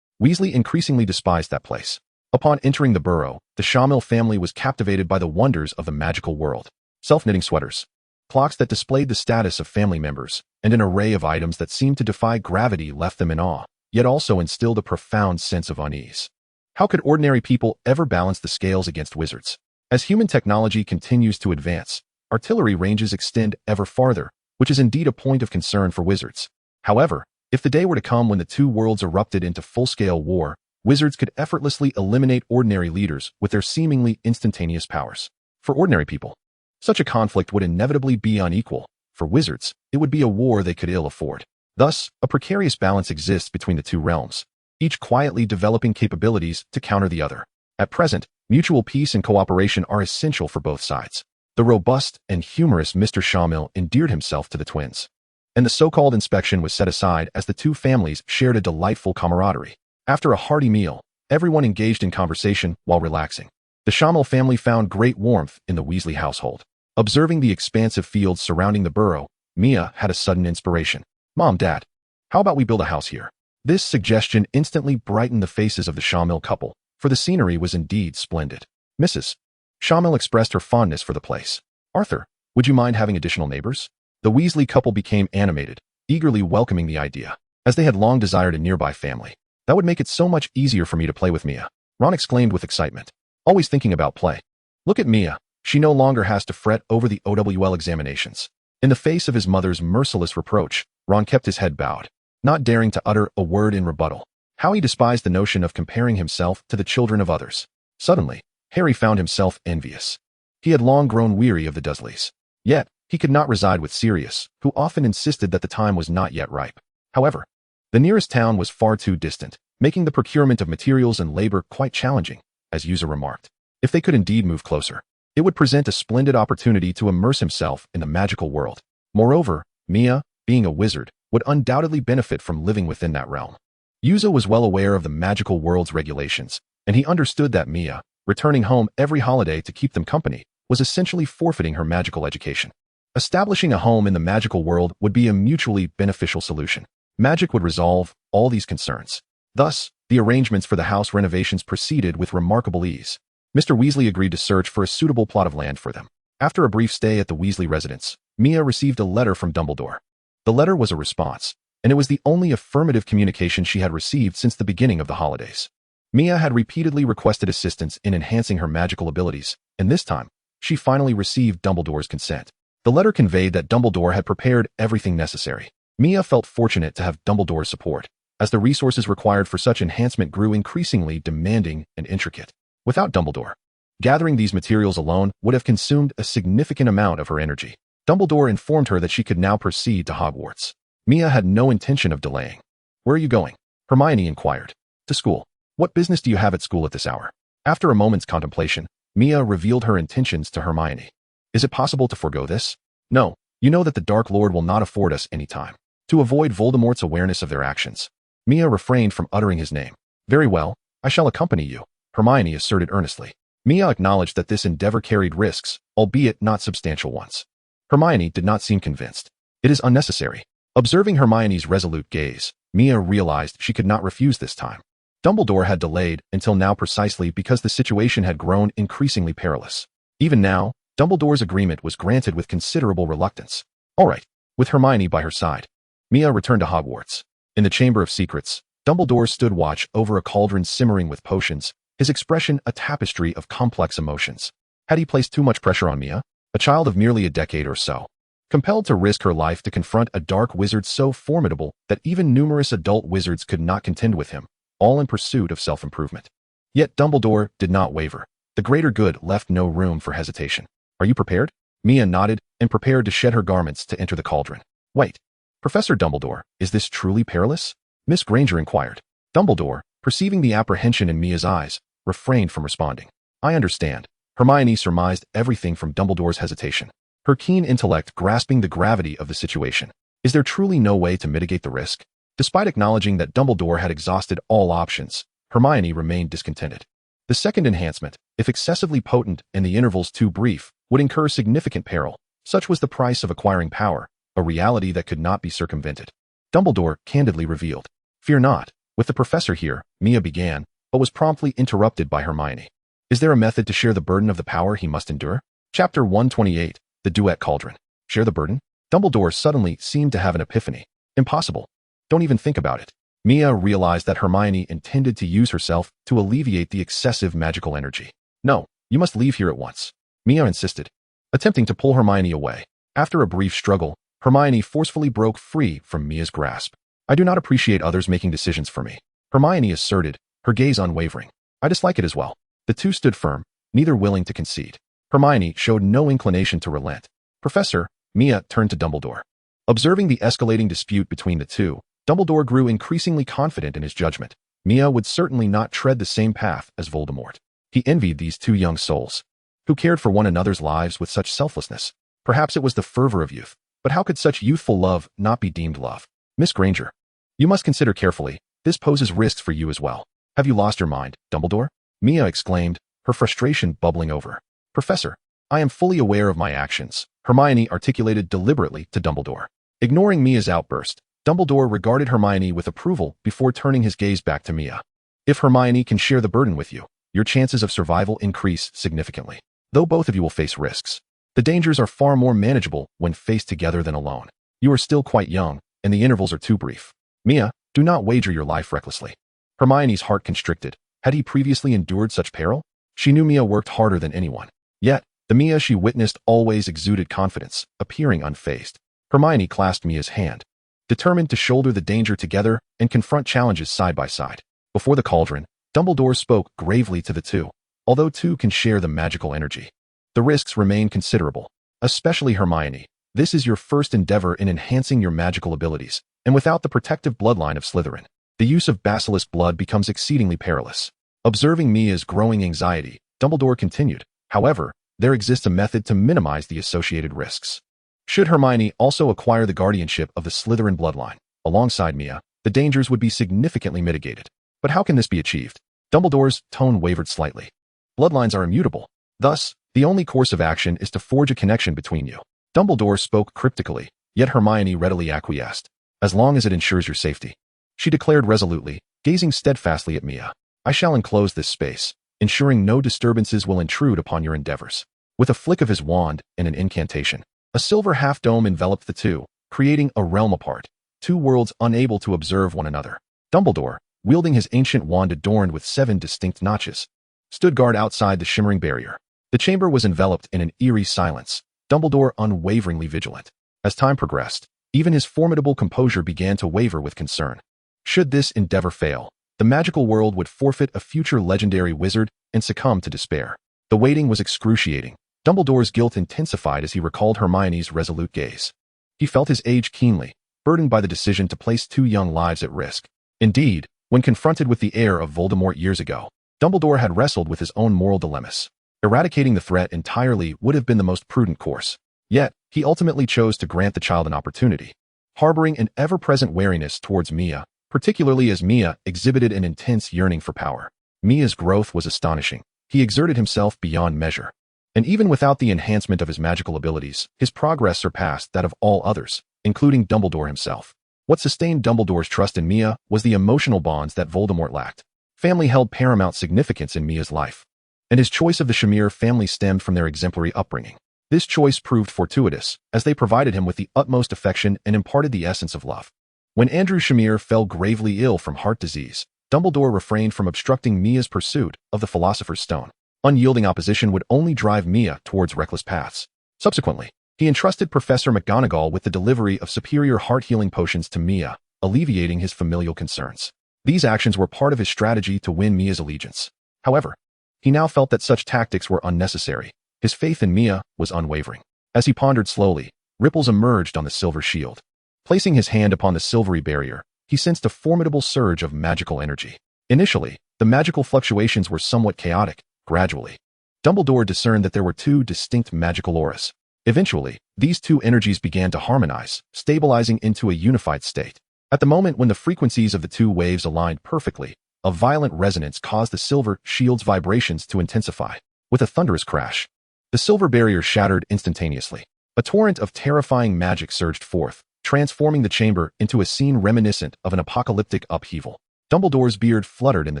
Weasley increasingly despised that place. Upon entering the Burrow, the Shamil family was captivated by the wonders of the magical world. Self-knitting sweaters, clocks that displayed the status of family members, and an array of items that seemed to defy gravity left them in awe. yet also instilled a profound sense of unease. How could ordinary people ever balance the scales against wizards? As human technology continues to advance, artillery ranges extend ever farther, which is indeed a point of concern for wizards. However, if the day were to come when the two worlds erupted into full-scale war, wizards could effortlessly eliminate ordinary leaders with their seemingly instantaneous powers. For ordinary people, such a conflict would inevitably be unequal. For wizards, it would be a war they could ill afford. Thus, a precarious balance exists between the two realms, each quietly developing capabilities to counter the other. At present, mutual peace and cooperation are essential for both sides. The robust and humorous Mr. Shawmill endeared himself to the twins, and the so-called inspection was set aside as the two families shared a delightful camaraderie. After a hearty meal, everyone engaged in conversation while relaxing. The Shawmill family found great warmth in the Weasley household. Observing the expansive fields surrounding the burrow, Mia had a sudden inspiration. "Mom, Dad, how about we build a house here?" This suggestion instantly brightened the faces of the Shawmill couple, for the scenery was indeed splendid. Mrs. Shawmill expressed her fondness for the place. "Arthur, would you mind having additional neighbors?" The Weasley couple became animated, eagerly welcoming the idea, as they had long desired a nearby family. "That would make it so much easier for me to play with Mia," Ron exclaimed with excitement. "Always thinking about play. Look at Mia. She no longer has to fret over the OWL examinations." In the face of his mother's merciless reproach, Ron kept his head bowed, not daring to utter a word in rebuttal. How he despised the notion of comparing himself to the children of others. Suddenly, Harry found himself envious. He had long grown weary of the Dursleys. Yet, he could not reside with Sirius, who often insisted that the time was not yet ripe. However, the nearest town was far too distant, making the procurement of materials and labor quite challenging, as Yuza remarked. If they could indeed move closer, it would present a splendid opportunity to immerse himself in the magical world. Moreover, Mia, being a wizard, would undoubtedly benefit from living within that realm. Yuza was well aware of the magical world's regulations, and he understood that Mia, returning home every holiday to keep them company, was essentially forfeiting her magical education. Establishing a home in the magical world would be a mutually beneficial solution. Magic would resolve all these concerns. Thus, the arrangements for the house renovations proceeded with remarkable ease. Mr. Weasley agreed to search for a suitable plot of land for them. After a brief stay at the Weasley residence, Mia received a letter from Dumbledore. The letter was a response, and it was the only affirmative communication she had received since the beginning of the holidays. Mia had repeatedly requested assistance in enhancing her magical abilities, and this time, she finally received Dumbledore's consent. The letter conveyed that Dumbledore had prepared everything necessary. Mia felt fortunate to have Dumbledore's support, as the resources required for such enhancement grew increasingly demanding and intricate. Without Dumbledore, gathering these materials alone would have consumed a significant amount of her energy. Dumbledore informed her that she could now proceed to Hogwarts. Mia had no intention of delaying. "Where are you going?" Hermione inquired. "To school." "What business do you have at school at this hour?" After a moment's contemplation, Mia revealed her intentions to Hermione. "Is it possible to forego this?" "No, you know that the Dark Lord will not afford us any time." To avoid Voldemort's awareness of their actions, Mia refrained from uttering his name. "Very well, I shall accompany you," Hermione asserted earnestly. Mia acknowledged that this endeavor carried risks, albeit not substantial ones. Hermione did not seem convinced. "It is unnecessary." Observing Hermione's resolute gaze, Mia realized she could not refuse this time. Dumbledore had delayed until now precisely because the situation had grown increasingly perilous. Even now, Dumbledore's agreement was granted with considerable reluctance. All right, with Hermione by her side, Mia returned to Hogwarts. In the Chamber of Secrets, Dumbledore stood watch over a cauldron simmering with potions, his expression a tapestry of complex emotions. Had he placed too much pressure on Mia, a child of merely a decade or so, compelled to risk her life to confront a dark wizard so formidable that even numerous adult wizards could not contend with him, all in pursuit of self-improvement? Yet Dumbledore did not waver. The greater good left no room for hesitation. "Are you prepared?" Mia nodded and prepared to shed her garments to enter the cauldron. "Wait, Professor Dumbledore, is this truly perilous?" Miss Granger inquired. Dumbledore, perceiving the apprehension in Mia's eyes, refrained from responding. "I understand." Hermione surmised everything from Dumbledore's hesitation, her keen intellect grasping the gravity of the situation. Is there truly no way to mitigate the risk? Despite acknowledging that Dumbledore had exhausted all options, Hermione remained discontented. The second enhancement, if excessively potent and the intervals too brief, would incur significant peril. Such was the price of acquiring power, a reality that could not be circumvented. Dumbledore candidly revealed. "Fear not, with the professor here," Mia began, but was promptly interrupted by Hermione. "Is there a method to share the burden of the power he must endure?" Chapter 128, The Duet Cauldron. Share the burden? Dumbledore suddenly seemed to have an epiphany. "Impossible. Don't even think about it." Mia realized that Hermione intended to use herself to alleviate the excessive magical energy. No, you must leave here at once, Mia insisted, attempting to pull Hermione away. After a brief struggle, Hermione forcefully broke free from Mia's grasp. I do not appreciate others making decisions for me, Hermione asserted, her gaze unwavering. I dislike it as well. The two stood firm, neither willing to concede. Hermione showed no inclination to relent. Professor, Mia turned to Dumbledore. Observing the escalating dispute between the two, Dumbledore grew increasingly confident in his judgment. Mia would certainly not tread the same path as Voldemort. He envied these two young souls, who cared for one another's lives with such selflessness. Perhaps it was the fervor of youth, but how could such youthful love not be deemed love? Miss Granger, you must consider carefully. This poses risks for you as well. Have you lost your mind, Dumbledore? Mia exclaimed, her frustration bubbling over. Professor, I am fully aware of my actions, Hermione articulated deliberately to Dumbledore. Ignoring Mia's outburst, Dumbledore regarded Hermione with approval before turning his gaze back to Mia. If Hermione can share the burden with you, your chances of survival increase significantly. Though both of you will face risks, the dangers are far more manageable when faced together than alone. You are still quite young, and the intervals are too brief. Mia, do not wager your life recklessly. Hermione's heart constricted. Had he previously endured such peril? She knew Mia worked harder than anyone. Yet, the Mia she witnessed always exuded confidence, appearing unfazed. Hermione clasped Mia's hand, determined to shoulder the danger together and confront challenges side by side. Before the cauldron, Dumbledore spoke gravely to the two. Although two can share the magical energy, the risks remain considerable. Especially Hermione, this is your first endeavor in enhancing your magical abilities, and without the protective bloodline of Slytherin, the use of basilisk blood becomes exceedingly perilous. Observing Mia's growing anxiety, Dumbledore continued, however, there exists a method to minimize the associated risks. Should Hermione also acquire the guardianship of the Slytherin bloodline, alongside Mia, the dangers would be significantly mitigated. But how can this be achieved? Dumbledore's tone wavered slightly. Bloodlines are immutable. Thus, the only course of action is to forge a connection between you. Dumbledore spoke cryptically, yet Hermione readily acquiesced. As long as it ensures your safety, she declared resolutely, gazing steadfastly at Mia. I shall enclose this space, ensuring no disturbances will intrude upon your endeavors. With a flick of his wand and an incantation, a silver half-dome enveloped the two, creating a realm apart, two worlds unable to observe one another. Dumbledore, wielding his ancient wand adorned with 7 distinct notches, stood guard outside the shimmering barrier. The chamber was enveloped in an eerie silence, Dumbledore unwaveringly vigilant. As time progressed, even his formidable composure began to waver with concern. Should this endeavor fail, the magical world would forfeit a future legendary wizard and succumb to despair. The waiting was excruciating. Dumbledore's guilt intensified as he recalled Hermione's resolute gaze. He felt his age keenly, burdened by the decision to place 2 young lives at risk. Indeed, when confronted with the heir of Voldemort years ago, Dumbledore had wrestled with his own moral dilemmas. Eradicating the threat entirely would have been the most prudent course. Yet, he ultimately chose to grant the child an opportunity, harboring an ever-present wariness towards Mia, particularly as Mia exhibited an intense yearning for power. Mia's growth was astonishing. He exerted himself beyond measure. And even without the enhancement of his magical abilities, his progress surpassed that of all others, including Dumbledore himself. What sustained Dumbledore's trust in Mia was the emotional bonds that Voldemort lacked. Family held paramount significance in Mia's life, and his choice of the Shamir family stemmed from their exemplary upbringing. This choice proved fortuitous, as they provided him with the utmost affection and imparted the essence of love. When Andrew Shamir fell gravely ill from heart disease, Dumbledore refrained from obstructing Mia's pursuit of the Philosopher's Stone. Unyielding opposition would only drive Mia towards reckless paths. Subsequently, he entrusted Professor McGonagall with the delivery of superior heart-healing potions to Mia, alleviating his familial concerns. These actions were part of his strategy to win Mia's allegiance. However, he now felt that such tactics were unnecessary. His faith in Mia was unwavering. As he pondered slowly, ripples emerged on the silver shield. Placing his hand upon the silvery barrier, he sensed a formidable surge of magical energy. Initially, the magical fluctuations were somewhat chaotic. Gradually, Dumbledore discerned that there were 2 distinct magical auras. Eventually, these 2 energies began to harmonize, stabilizing into a unified state. At the moment when the frequencies of the 2 waves aligned perfectly, a violent resonance caused the silver shield's vibrations to intensify. With a thunderous crash, the silver barrier shattered instantaneously. A torrent of terrifying magic surged forth, transforming the chamber into a scene reminiscent of an apocalyptic upheaval. Dumbledore's beard fluttered in the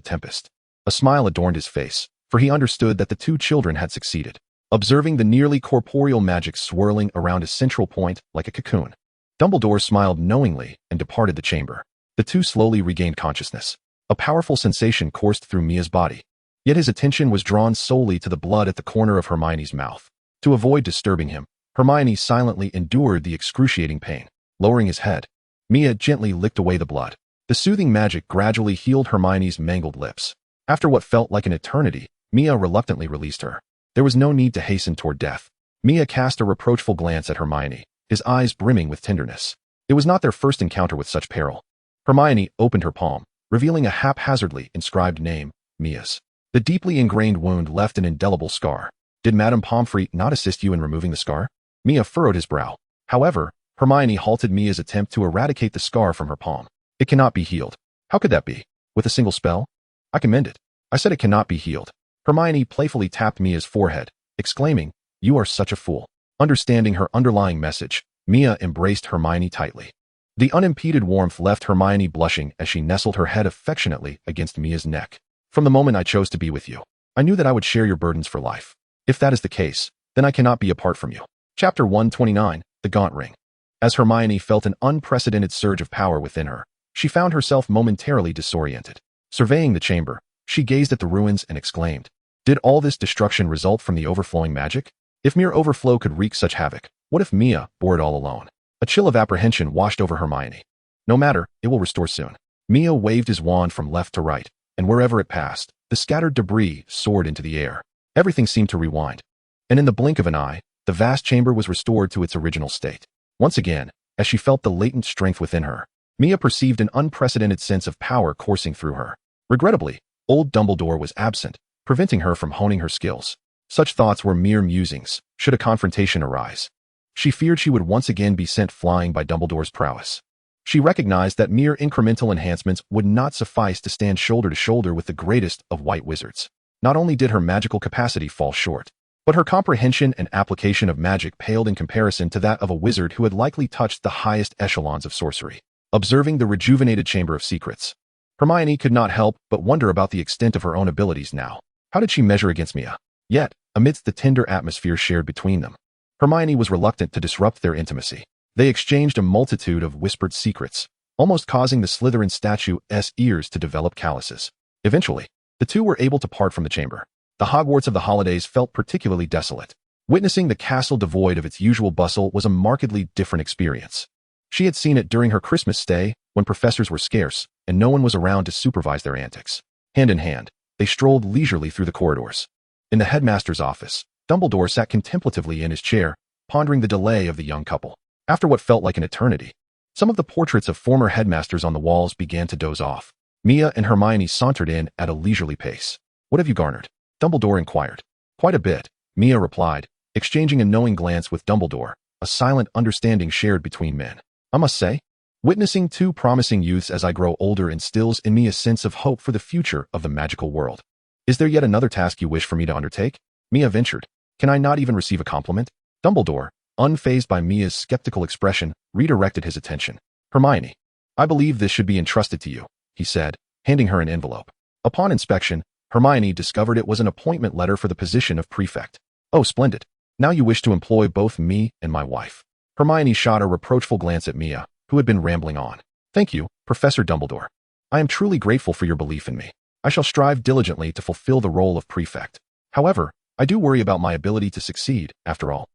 tempest. A smile adorned his face, for he understood that the 2 children had succeeded. Observing the nearly corporeal magic swirling around a central point like a cocoon, Dumbledore smiled knowingly and departed the chamber. The two slowly regained consciousness. A powerful sensation coursed through Mia's body. Yet his attention was drawn solely to the blood at the corner of Hermione's mouth. To avoid disturbing him, Hermione silently endured the excruciating pain. Lowering his head, Mia gently licked away the blood. The soothing magic gradually healed Hermione's mangled lips. After what felt like an eternity, Mia reluctantly released her. There was no need to hasten toward death. Mia cast a reproachful glance at Hermione, his eyes brimming with tenderness. It was not their first encounter with such peril. Hermione opened her palm, revealing a haphazardly inscribed name, Mia's. The deeply ingrained wound left an indelible scar. Did Madame Pomfrey not assist you in removing the scar? Mia furrowed his brow. However, Hermione halted Mia's attempt to eradicate the scar from her palm. It cannot be healed. How could that be? With a single spell? I can mend it. I said it cannot be healed. Hermione playfully tapped Mia's forehead, exclaiming, "You are such a fool." Understanding her underlying message, Mia embraced Hermione tightly. The unimpeded warmth left Hermione blushing as she nestled her head affectionately against Mia's neck. From the moment I chose to be with you, I knew that I would share your burdens for life. If that is the case, then I cannot be apart from you. Chapter 129, The Gaunt Ring. As Hermione felt an unprecedented surge of power within her, she found herself momentarily disoriented. Surveying the chamber, she gazed at the ruins and exclaimed, "Did all this destruction result from the overflowing magic? If mere overflow could wreak such havoc, what if Mia bore it all alone?" A chill of apprehension washed over Hermione. No matter, it will restore soon. Mia waved his wand from left to right, and wherever it passed, the scattered debris soared into the air. Everything seemed to rewind. And in the blink of an eye, the vast chamber was restored to its original state. Once again, as she felt the latent strength within her, Mia perceived an unprecedented sense of power coursing through her. Regrettably, old Dumbledore was absent, preventing her from honing her skills. Such thoughts were mere musings, should a confrontation arise. She feared she would once again be sent flying by Dumbledore's prowess. She recognized that mere incremental enhancements would not suffice to stand shoulder to shoulder with the greatest of white wizards. Not only did her magical capacity fall short, but her comprehension and application of magic paled in comparison to that of a wizard who had likely touched the highest echelons of sorcery. Observing the rejuvenated Chamber of Secrets, Hermione could not help but wonder about the extent of her own abilities now. How did she measure against Mia? Yet, amidst the tender atmosphere shared between them, Hermione was reluctant to disrupt their intimacy. They exchanged a multitude of whispered secrets, almost causing the Slytherin statue's ears to develop calluses. Eventually, the two were able to part from the chamber. The Hogwarts of the holidays felt particularly desolate. Witnessing the castle devoid of its usual bustle was a markedly different experience. She had seen it during her Christmas stay, when professors were scarce, and no one was around to supervise their antics. Hand in hand, they strolled leisurely through the corridors. In the headmaster's office, Dumbledore sat contemplatively in his chair, pondering the delay of the young couple. After what felt like an eternity, some of the portraits of former headmasters on the walls began to doze off. Mia and Hermione sauntered in at a leisurely pace. "What have you garnered?" Dumbledore inquired. "Quite a bit," Mia replied, exchanging a knowing glance with Dumbledore, a silent understanding shared between men. "I must say, witnessing two promising youths as I grow older instills in me a sense of hope for the future of the magical world. Is there yet another task you wish for me to undertake?" Mia ventured. "Can I not even receive a compliment?" Dumbledore, unfazed by Mia's skeptical expression, redirected his attention. "Hermione, I believe this should be entrusted to you," he said, handing her an envelope. Upon inspection, Hermione discovered it was an appointment letter for the position of prefect. "Oh, splendid. Now you wish to employ both me and my wife." Hermione shot a reproachful glance at Mia, who had been rambling on. "Thank you, Professor Dumbledore. I am truly grateful for your belief in me. I shall strive diligently to fulfill the role of prefect. However, I do worry about my ability to succeed, after all."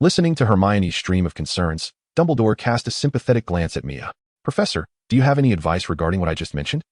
Listening to Hermione's stream of concerns, Dumbledore cast a sympathetic glance at Mia. "Professor, do you have any advice regarding what I just mentioned?"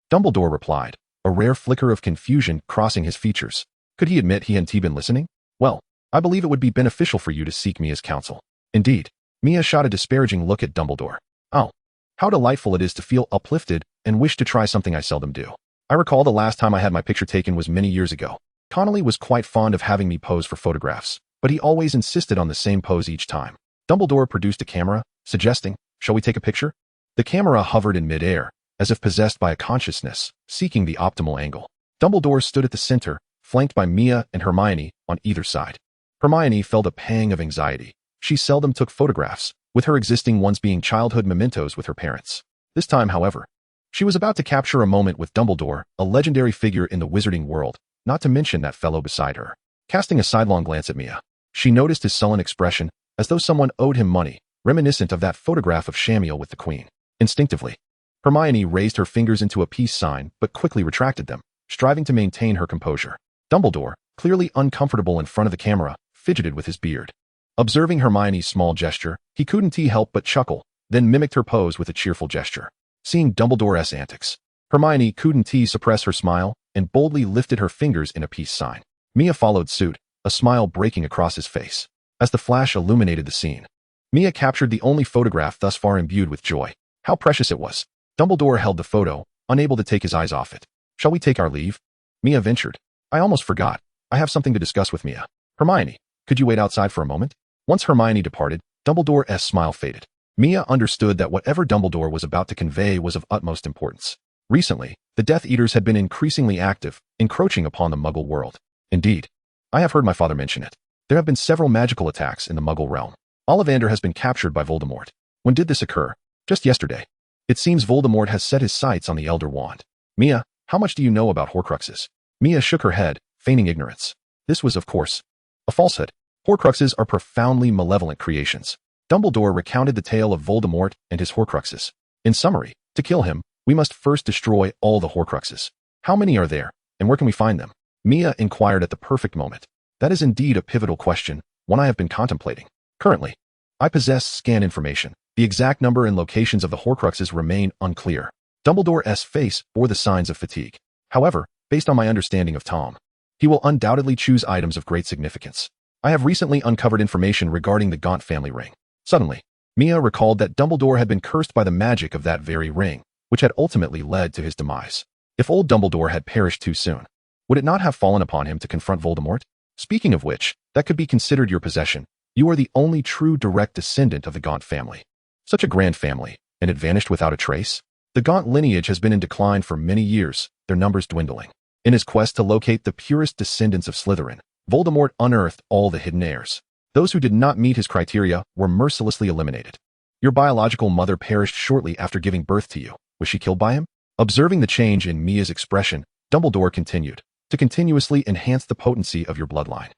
Dumbledore replied, a rare flicker of confusion crossing his features. Could he admit he hadn't been listening? "Well, I believe it would be beneficial for you to seek Mia's counsel." "Indeed." Mia shot a disparaging look at Dumbledore. "Oh, how delightful it is to feel uplifted and wish to try something I seldom do. I recall the last time I had my picture taken was many years ago. Connolly was quite fond of having me pose for photographs, but he always insisted on the same pose each time." Dumbledore produced a camera, suggesting, "Shall we take a picture?" The camera hovered in midair, as if possessed by a consciousness, seeking the optimal angle. Dumbledore stood at the center, flanked by Mia and Hermione on either side. Hermione felt a pang of anxiety. She seldom took photographs, with her existing ones being childhood mementos with her parents. This time, however, she was about to capture a moment with Dumbledore, a legendary figure in the wizarding world, not to mention that fellow beside her. Casting a sidelong glance at Mia, she noticed his sullen expression, as though someone owed him money, reminiscent of that photograph of Shamiel with the Queen. Instinctively, Hermione raised her fingers into a peace sign but quickly retracted them, striving to maintain her composure. Dumbledore, clearly uncomfortable in front of the camera, fidgeted with his beard. Observing Hermione's small gesture, he couldn't help but chuckle, then mimicked her pose with a cheerful gesture. Seeing Dumbledore's antics, Hermione couldn't suppress her smile and boldly lifted her fingers in a peace sign. Mia followed suit, a smile breaking across his face. As the flash illuminated the scene, Mia captured the only photograph thus far imbued with joy. How precious it was. Dumbledore held the photo, unable to take his eyes off it. Shall we take our leave? Mia ventured. I almost forgot. I have something to discuss with Mia. Hermione, could you wait outside for a moment? Once Hermione departed, Dumbledore's smile faded. Mia understood that whatever Dumbledore was about to convey was of utmost importance. Recently, the Death Eaters had been increasingly active, encroaching upon the Muggle world. Indeed, I have heard my father mention it. There have been several magical attacks in the Muggle realm. Ollivander has been captured by Voldemort. When did this occur? Just yesterday. It seems Voldemort has set his sights on the Elder Wand. Mia, how much do you know about Horcruxes? Mia shook her head, feigning ignorance. This was, of course, a falsehood. Horcruxes are profoundly malevolent creations. Dumbledore recounted the tale of Voldemort and his Horcruxes. In summary, to kill him, we must first destroy all the Horcruxes. How many are there, and where can we find them? Mia inquired at the perfect moment. That is indeed a pivotal question, one I have been contemplating. Currently, I possess scan information. The exact number and locations of the Horcruxes remain unclear. Dumbledore's face bore the signs of fatigue. However, based on my understanding of Tom, he will undoubtedly choose items of great significance. I have recently uncovered information regarding the Gaunt family ring. Suddenly, Mia recalled that Dumbledore had been cursed by the magic of that very ring, which had ultimately led to his demise. If old Dumbledore had perished too soon, would it not have fallen upon him to confront Voldemort? Speaking of which, that could be considered your possession. You are the only true direct descendant of the Gaunt family. Such a grand family, and it vanished without a trace? The Gaunt lineage has been in decline for many years, their numbers dwindling. In his quest to locate the purest descendants of Slytherin, Voldemort unearthed all the hidden heirs. Those who did not meet his criteria were mercilessly eliminated. Your biological mother perished shortly after giving birth to you. Was she killed by him? Observing the change in Mia's expression, Dumbledore continued, to continuously enhance the potency of your bloodline.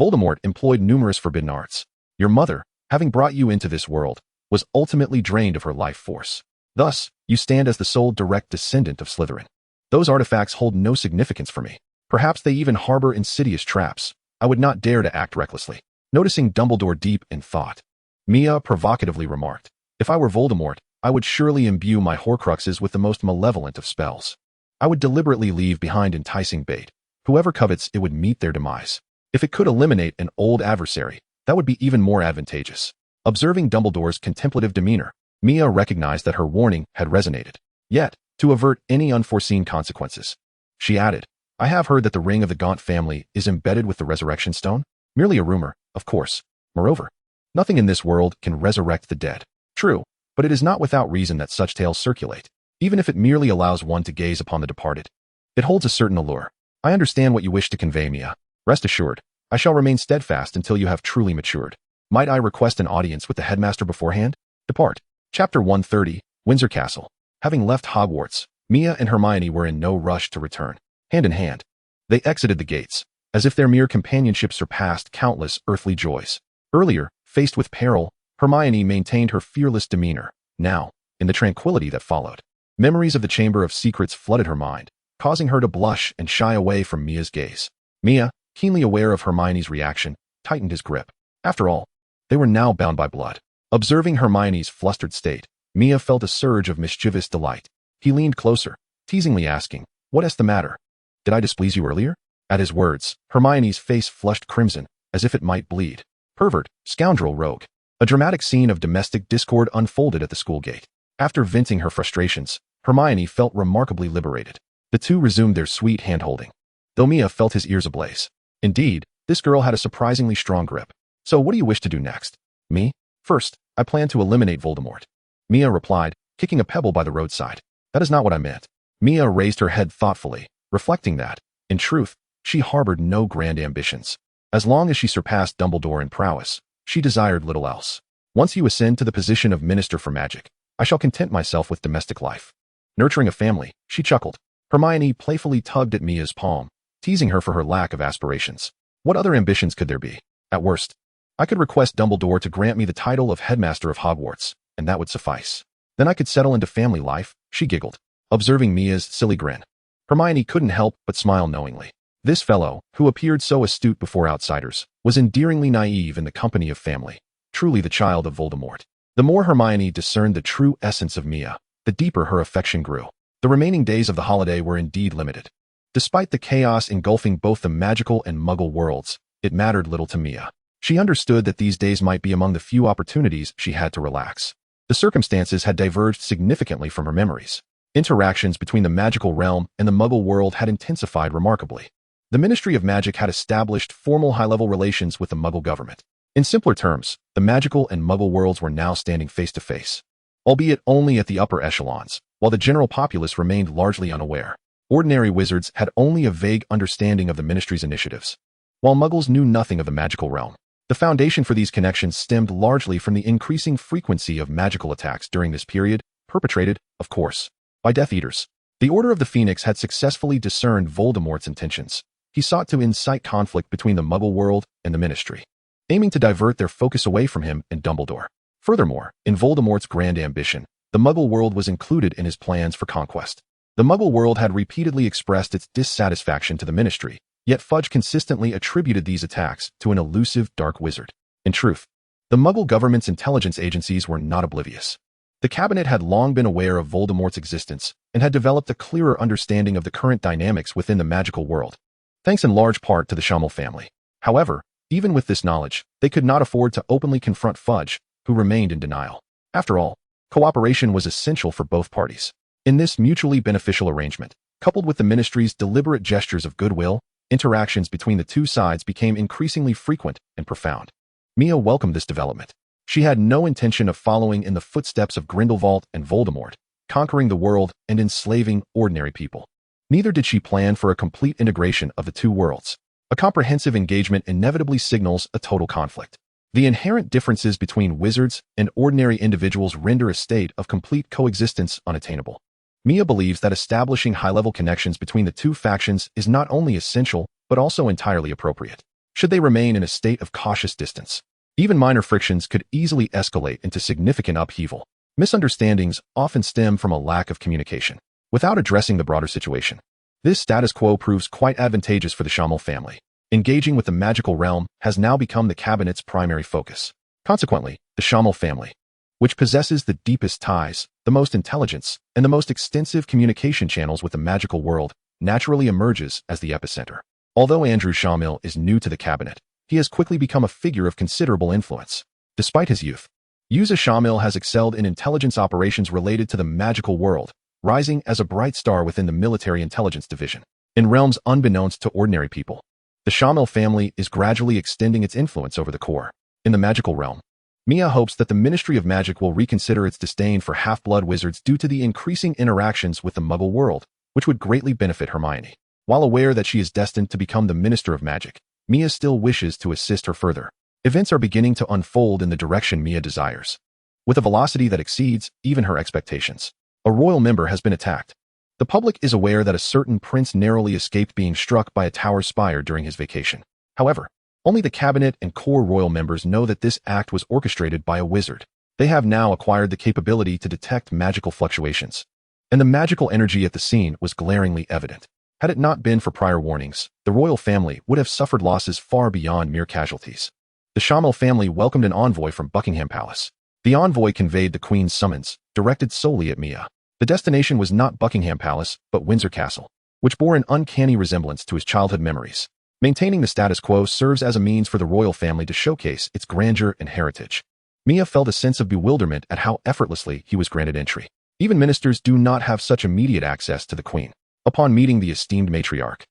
Voldemort employed numerous forbidden arts. Your mother, having brought you into this world, was ultimately drained of her life force. Thus, you stand as the sole direct descendant of Slytherin. Those artifacts hold no significance for me. Perhaps they even harbor insidious traps. I would not dare to act recklessly. Noticing Dumbledore deep in thought, Mia provocatively remarked, if I were Voldemort, I would surely imbue my Horcruxes with the most malevolent of spells. I would deliberately leave behind enticing bait. Whoever covets it would meet their demise. If it could eliminate an old adversary, that would be even more advantageous. Observing Dumbledore's contemplative demeanor, Mia recognized that her warning had resonated. Yet, to avert any unforeseen consequences, she added, I have heard that the ring of the Gaunt family is embedded with the Resurrection Stone. Merely a rumor, of course. Moreover, nothing in this world can resurrect the dead. True, but it is not without reason that such tales circulate, even if it merely allows one to gaze upon the departed. It holds a certain allure. I understand what you wish to convey, Mia. Rest assured, I shall remain steadfast until you have truly matured. Might I request an audience with the Headmaster beforehand? Depart. Chapter 130, Windsor Castle. Having left Hogwarts, Mia and Hermione were in no rush to return. Hand in hand, they exited the gates, as if their mere companionship surpassed countless earthly joys. Earlier, faced with peril, Hermione maintained her fearless demeanor. Now, in the tranquility that followed, memories of the Chamber of Secrets flooded her mind, causing her to blush and shy away from Mia's gaze. Mia, keenly aware of Hermione's reaction, tightened his grip. After all, they were now bound by blood. Observing Hermione's flustered state, Mia felt a surge of mischievous delight. He leaned closer, teasingly asking, what is the matter? Did I displease you earlier? At his words, Hermione's face flushed crimson, as if it might bleed. Pervert, scoundrel, rogue. A dramatic scene of domestic discord unfolded at the school gate. After venting her frustrations, Hermione felt remarkably liberated. The two resumed their sweet hand-holding, though Mia felt his ears ablaze. Indeed, this girl had a surprisingly strong grip. So what do you wish to do next? Me? First, I plan to eliminate Voldemort. Mia replied, kicking a pebble by the roadside. That is not what I meant. Mia raised her head thoughtfully, reflecting that, in truth, she harbored no grand ambitions. As long as she surpassed Dumbledore in prowess, she desired little else. Once you ascend to the position of Minister for Magic, I shall content myself with domestic life. Nurturing a family, she chuckled. Hermione playfully tugged at Mia's palm, teasing her for her lack of aspirations. What other ambitions could there be? At worst, I could request Dumbledore to grant me the title of Headmaster of Hogwarts, and that would suffice. Then I could settle into family life, she giggled, observing Mia's silly grin. Hermione couldn't help but smile knowingly. This fellow, who appeared so astute before outsiders, was endearingly naive in the company of family, truly the child of Voldemort. The more Hermione discerned the true essence of Mia, the deeper her affection grew. The remaining days of the holiday were indeed limited. Despite the chaos engulfing both the magical and muggle worlds, it mattered little to Mia. She understood that these days might be among the few opportunities she had to relax. The circumstances had diverged significantly from her memories. Interactions between the magical realm and the muggle world had intensified remarkably. The Ministry of Magic had established formal high-level relations with the muggle government. In simpler terms, the magical and muggle worlds were now standing face to face, albeit only at the upper echelons, while the general populace remained largely unaware. Ordinary wizards had only a vague understanding of the ministry's initiatives, while muggles knew nothing of the magical realm. The foundation for these connections stemmed largely from the increasing frequency of magical attacks during this period, perpetrated, of course, by Death Eaters. The Order of the Phoenix had successfully discerned Voldemort's intentions. He sought to incite conflict between the muggle world and the ministry, aiming to divert their focus away from him and Dumbledore. Furthermore, in Voldemort's grand ambition, the muggle world was included in his plans for conquest. The muggle world had repeatedly expressed its dissatisfaction to the ministry, yet Fudge consistently attributed these attacks to an elusive dark wizard. In truth, the muggle government's intelligence agencies were not oblivious. The cabinet had long been aware of Voldemort's existence and had developed a clearer understanding of the current dynamics within the magical world, thanks in large part to the Schammel family. However, even with this knowledge, they could not afford to openly confront Fudge, who remained in denial. After all, cooperation was essential for both parties. In this mutually beneficial arrangement, coupled with the ministry's deliberate gestures of goodwill, interactions between the two sides became increasingly frequent and profound. Mia welcomed this development. She had no intention of following in the footsteps of Grindelwald and Voldemort, conquering the world and enslaving ordinary people. Neither did she plan for a complete integration of the two worlds. A comprehensive engagement inevitably signals a total conflict. The inherent differences between wizards and ordinary individuals render a state of complete coexistence unattainable. Mia believes that establishing high-level connections between the two factions is not only essential, but also entirely appropriate. Should they remain in a state of cautious distance, even minor frictions could easily escalate into significant upheaval. Misunderstandings often stem from a lack of communication, without addressing the broader situation. This status quo proves quite advantageous for the Schammel family. Engaging with the magical realm has now become the cabinet's primary focus. Consequently, the Schammel family, which possesses the deepest ties, the most intelligence, and the most extensive communication channels with the magical world, naturally emerges as the epicenter. Although Andrew Schammel is new to the cabinet, he has quickly become a figure of considerable influence. Despite his youth, Yuza Schammel has excelled in intelligence operations related to the magical world, rising as a bright star within the military intelligence division. In realms unbeknownst to ordinary people, the Schammel family is gradually extending its influence over the core. In the magical realm, Mia hopes that the Ministry of Magic will reconsider its disdain for half-blood wizards due to the increasing interactions with the Muggle world, which would greatly benefit Hermione. While aware that she is destined to become the Minister of Magic, Mia still wishes to assist her further. Events are beginning to unfold in the direction Mia desires, with a velocity that exceeds even her expectations. A royal member has been attacked. The public is aware that a certain prince narrowly escaped being struck by a tower spire during his vacation. However, only the cabinet and core royal members know that this act was orchestrated by a wizard. They have now acquired the capability to detect magical fluctuations, and the magical energy at the scene was glaringly evident. Had it not been for prior warnings, the royal family would have suffered losses far beyond mere casualties. The Schammel family welcomed an envoy from Buckingham Palace. The envoy conveyed the Queen's summons, directed solely at Mia. The destination was not Buckingham Palace, but Windsor Castle, which bore an uncanny resemblance to his childhood memories. Maintaining the status quo serves as a means for the royal family to showcase its grandeur and heritage. Mia felt a sense of bewilderment at how effortlessly he was granted entry. Even ministers do not have such immediate access to the Queen. Upon meeting the esteemed matriarch,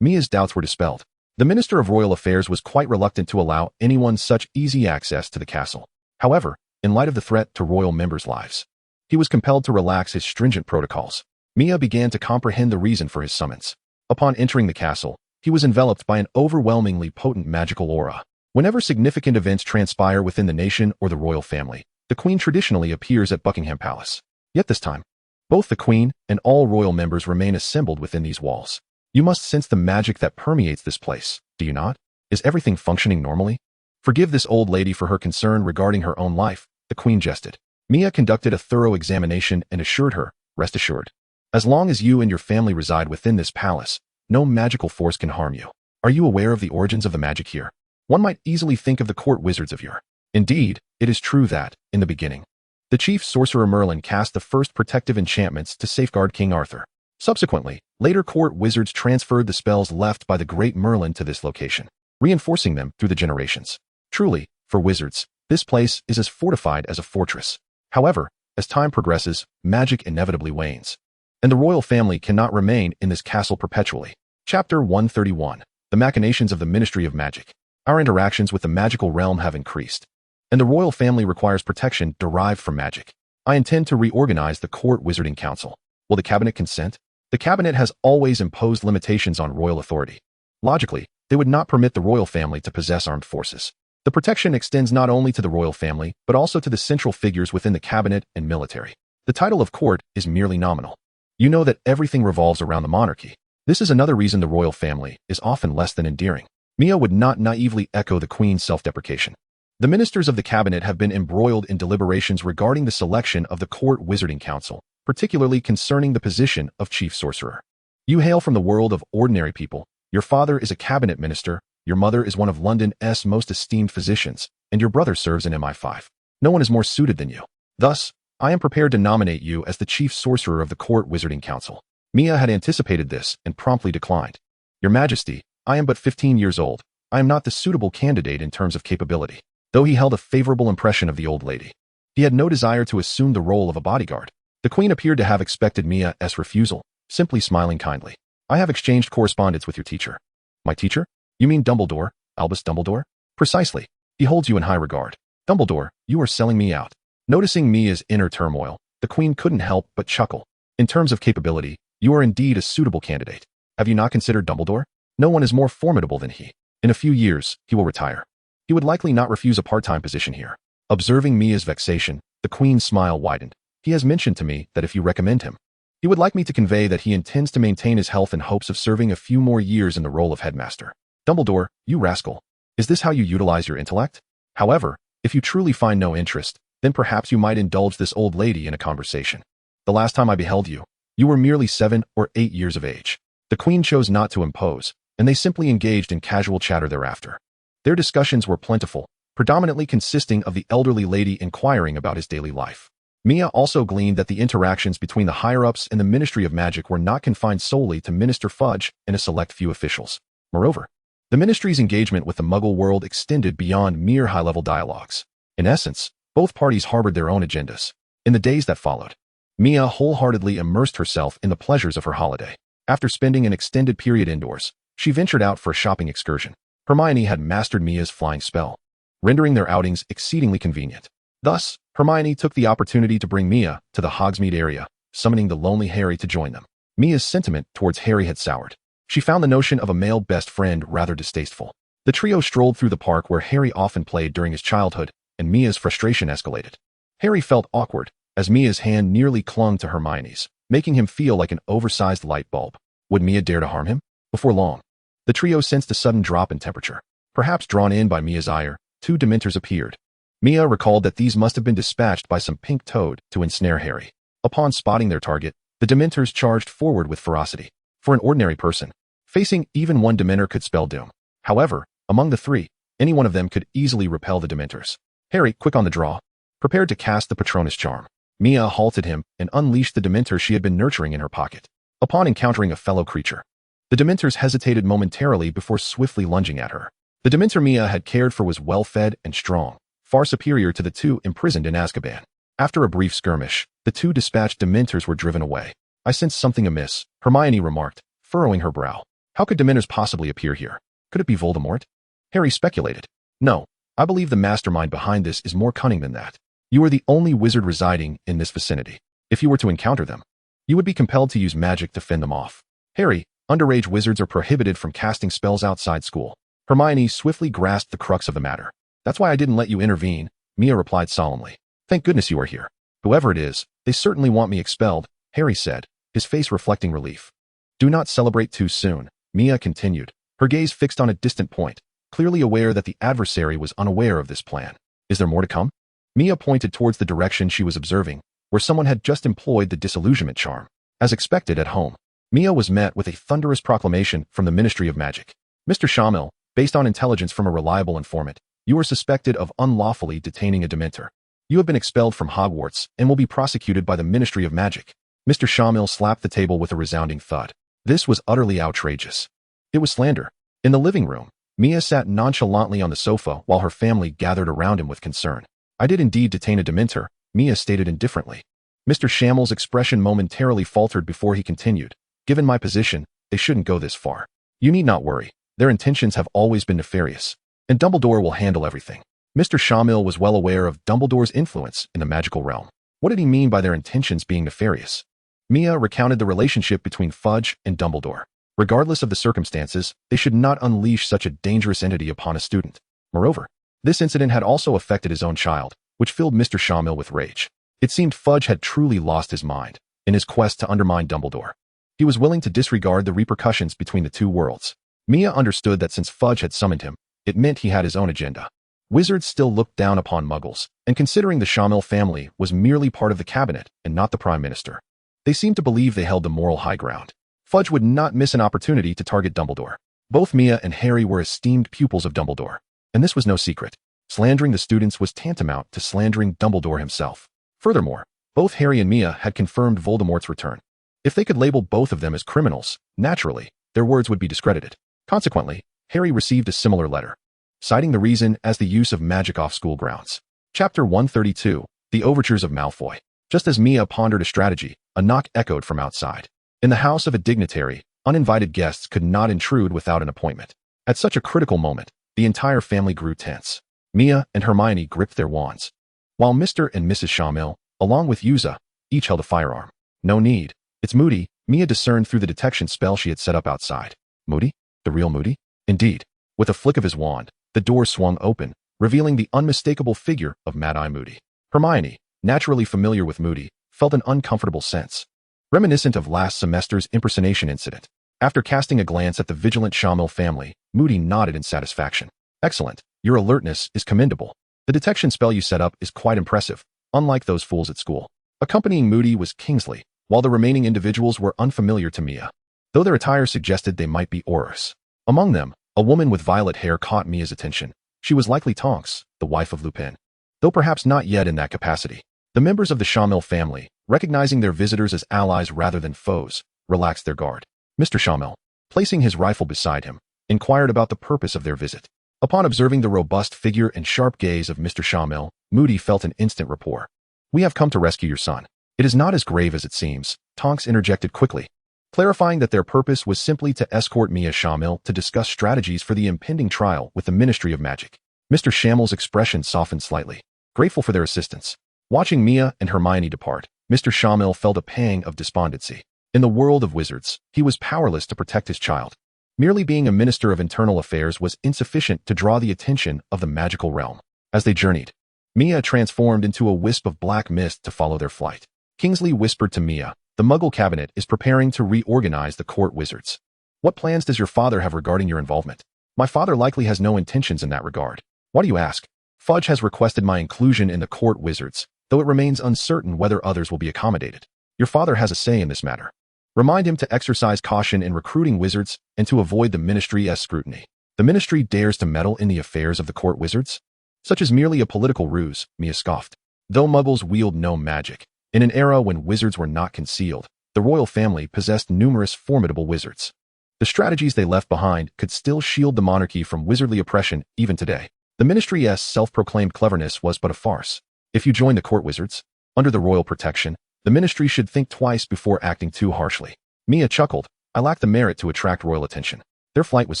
Mia's doubts were dispelled. The Minister of Royal Affairs was quite reluctant to allow anyone such easy access to the castle. However, in light of the threat to royal members' lives, he was compelled to relax his stringent protocols. Mia began to comprehend the reason for his summons. Upon entering the castle, he was enveloped by an overwhelmingly potent magical aura. Whenever significant events transpire within the nation or the royal family, the Queen traditionally appears at Buckingham Palace. Yet this time, both the Queen and all royal members remain assembled within these walls. You must sense the magic that permeates this place, do you not? Is everything functioning normally? Forgive this old lady for her concern regarding her own life, the Queen jested. Mia conducted a thorough examination and assured her, rest assured. As long as you and your family reside within this palace, no magical force can harm you. Are you aware of the origins of the magic here? One might easily think of the court wizards of yore. Indeed, it is true that, in the beginning, the chief sorcerer Merlin cast the first protective enchantments to safeguard King Arthur. Subsequently, later court wizards transferred the spells left by the great Merlin to this location, reinforcing them through the generations. Truly, for wizards, this place is as fortified as a fortress. However, as time progresses, magic inevitably wanes, and the royal family cannot remain in this castle perpetually. Chapter 131. The Machinations of the Ministry of Magic. Our interactions with the magical realm have increased, and the royal family requires protection derived from magic. I intend to reorganize the court wizarding council. Will the cabinet consent? The cabinet has always imposed limitations on royal authority. Logically, they would not permit the royal family to possess armed forces. The protection extends not only to the royal family, but also to the central figures within the cabinet and military. The title of court is merely nominal. You know that everything revolves around the monarchy. This is another reason the royal family is often less than endearing. Mia would not naively echo the queen's self-deprecation. The ministers of the cabinet have been embroiled in deliberations regarding the selection of the court wizarding council, particularly concerning the position of chief sorcerer. You hail from the world of ordinary people. Your father is a cabinet minister, your mother is one of London's most esteemed physicians, and your brother serves in MI5. No one is more suited than you. Thus, I am prepared to nominate you as the chief sorcerer of the court wizarding council. Mia had anticipated this and promptly declined. Your Majesty, I am but 15 years old. I am not the suitable candidate in terms of capability. Though he held a favorable impression of the old lady, he had no desire to assume the role of a bodyguard. The queen appeared to have expected Mia's refusal, simply smiling kindly. I have exchanged correspondence with your teacher. My teacher? You mean Dumbledore, Albus Dumbledore? Precisely. He holds you in high regard. Dumbledore, you are selling me out. Noticing Mia's inner turmoil, the queen couldn't help but chuckle. In terms of capability, you are indeed a suitable candidate. Have you not considered Dumbledore? No one is more formidable than he. In a few years, he will retire. He would likely not refuse a part-time position here. Observing Mia's vexation, the queen's smile widened. He has mentioned to me that if you recommend him, he would like me to convey that he intends to maintain his health in hopes of serving a few more years in the role of headmaster. Dumbledore, you rascal. Is this how you utilize your intellect? However, if you truly find no interest, then perhaps you might indulge this old lady in a conversation. The last time I beheld you, you were merely 7 or 8 years of age. The queen chose not to impose, and they simply engaged in casual chatter thereafter. Their discussions were plentiful, predominantly consisting of the elderly lady inquiring about his daily life. Mia also gleaned that the interactions between the higher-ups and the Ministry of Magic were not confined solely to Minister Fudge and a select few officials. Moreover, the ministry's engagement with the Muggle world extended beyond mere high-level dialogues. In essence, both parties harbored their own agendas. In the days that followed, Mia wholeheartedly immersed herself in the pleasures of her holiday. After spending an extended period indoors, she ventured out for a shopping excursion. Hermione had mastered Mia's flying spell, rendering their outings exceedingly convenient. Thus, Hermione took the opportunity to bring Mia to the Hogsmeade area, summoning the lonely Harry to join them. Mia's sentiment towards Harry had soured. She found the notion of a male best friend rather distasteful. The trio strolled through the park where Harry often played during his childhood, and Mia's frustration escalated. Harry felt awkward, as Mia's hand nearly clung to Hermione's, making him feel like an oversized light bulb. Would Mia dare to harm him? Before long, the trio sensed a sudden drop in temperature. Perhaps drawn in by Mia's ire, 2 Dementors appeared. Mia recalled that these must have been dispatched by some pink toad to ensnare Harry. Upon spotting their target, the Dementors charged forward with ferocity. For an ordinary person, facing even one Dementor could spell doom. However, among the 3, any one of them could easily repel the Dementors. Harry, quick on the draw, prepared to cast the Patronus charm. Mia halted him and unleashed the Dementor she had been nurturing in her pocket. Upon encountering a fellow creature, the Dementors hesitated momentarily before swiftly lunging at her. The Dementor Mia had cared for was well-fed and strong, far superior to the 2 imprisoned in Azkaban. After a brief skirmish, the 2 dispatched Dementors were driven away. I sense something amiss, Hermione remarked, furrowing her brow. How could Dementors possibly appear here? Could it be Voldemort? Harry speculated. No, I believe the mastermind behind this is more cunning than that. You are the only wizard residing in this vicinity. If you were to encounter them, you would be compelled to use magic to fend them off. Harry, underage wizards are prohibited from casting spells outside school. Hermione swiftly grasped the crux of the matter. That's why I didn't let you intervene, Mia replied solemnly. Thank goodness you are here. Whoever it is, they certainly want me expelled, Harry said, his face reflecting relief. Do not celebrate too soon, Mia continued, her gaze fixed on a distant point, clearly aware that the adversary was unaware of this plan. Is there more to come? Mia pointed towards the direction she was observing, where someone had just employed the disillusionment charm. As expected at home, Mia was met with a thunderous proclamation from the Ministry of Magic. Mr. Shamil, based on intelligence from a reliable informant, you are suspected of unlawfully detaining a Dementor. You have been expelled from Hogwarts and will be prosecuted by the Ministry of Magic. Mr. Shamil slapped the table with a resounding thud. This was utterly outrageous. It was slander. In the living room, Mia sat nonchalantly on the sofa while her family gathered around him with concern. I did indeed detain a Dementor, Mia stated indifferently. Mr. Shamil's expression momentarily faltered before he continued. Given my position, they shouldn't go this far. You need not worry. Their intentions have always been nefarious. And Dumbledore will handle everything. Mr. Shamil was well aware of Dumbledore's influence in the magical realm. What did he mean by their intentions being nefarious? Mia recounted the relationship between Fudge and Dumbledore. Regardless of the circumstances, they should not unleash such a dangerous entity upon a student. Moreover, this incident had also affected his own child, which filled Mr. Shamil with rage. It seemed Fudge had truly lost his mind in his quest to undermine Dumbledore. He was willing to disregard the repercussions between the two worlds. Mia understood that since Fudge had summoned him, it meant he had his own agenda. Wizards still looked down upon Muggles, and considering the Shamil family was merely part of the cabinet and not the Prime Minister, they seemed to believe they held the moral high ground. Fudge would not miss an opportunity to target Dumbledore. Both Mia and Harry were esteemed pupils of Dumbledore, and this was no secret. Slandering the students was tantamount to slandering Dumbledore himself. Furthermore, both Harry and Mia had confirmed Voldemort's return. If they could label both of them as criminals, naturally, their words would be discredited. Consequently, Harry received a similar letter, citing the reason as the use of magic off school grounds. Chapter 132, The Overtures of Malfoy. Just as Mia pondered a strategy, a knock echoed from outside. In the house of a dignitary, uninvited guests could not intrude without an appointment. At such a critical moment, the entire family grew tense. Mia and Hermione gripped their wands, while Mr. and Mrs. Shamil, along with Yuza, each held a firearm. No need. It's Moody, Mia discerned through the detection spell she had set up outside. Moody? The real Moody? Indeed. With a flick of his wand, the door swung open, revealing the unmistakable figure of Mad-Eye Moody. Hermione, naturally familiar with Moody, felt an uncomfortable sense, reminiscent of last semester's impersonation incident. After casting a glance at the vigilant Shamil family, Moody nodded in satisfaction. Excellent. Your alertness is commendable. The detection spell you set up is quite impressive, unlike those fools at school. Accompanying Moody was Kingsley, while the remaining individuals were unfamiliar to Mia, though their attire suggested they might be Aurors. Among them, a woman with violet hair caught Mia's attention. She was likely Tonks, the wife of Lupin, though perhaps not yet in that capacity. The members of the Shamil family, recognizing their visitors as allies rather than foes, relaxed their guard. Mr. Shamil, placing his rifle beside him, inquired about the purpose of their visit. Upon observing the robust figure and sharp gaze of Mr. Shamil, Moody felt an instant rapport. We have come to rescue your son. It is not as grave as it seems, Tonks interjected quickly, clarifying that their purpose was simply to escort Mia Shamil to discuss strategies for the impending trial with the Ministry of Magic. Mr. Shamil's expression softened slightly, grateful for their assistance. Watching Mia and Hermione depart, Mr. Shamil felt a pang of despondency. In the world of wizards, he was powerless to protect his child. Merely being a minister of internal affairs was insufficient to draw the attention of the magical realm. As they journeyed, Mia transformed into a wisp of black mist to follow their flight. Kingsley whispered to Mia, "The Muggle cabinet is preparing to reorganize the court wizards. What plans does your father have regarding your involvement?" "My father likely has no intentions in that regard." "Why do you ask?" "Fudge has requested my inclusion in the court wizards, though it remains uncertain whether others will be accommodated. Your father has a say in this matter. Remind him to exercise caution in recruiting wizards and to avoid the ministry's scrutiny." "The ministry dares to meddle in the affairs of the court wizards? Such is merely a political ruse," Mia scoffed. Though Muggles wield no magic, in an era when wizards were not concealed, the royal family possessed numerous formidable wizards. The strategies they left behind could still shield the monarchy from wizardly oppression even today. The ministry's self-proclaimed cleverness was but a farce. If you join the court wizards, under the royal protection, the ministry should think twice before acting too harshly. Mia chuckled. I lack the merit to attract royal attention. Their flight was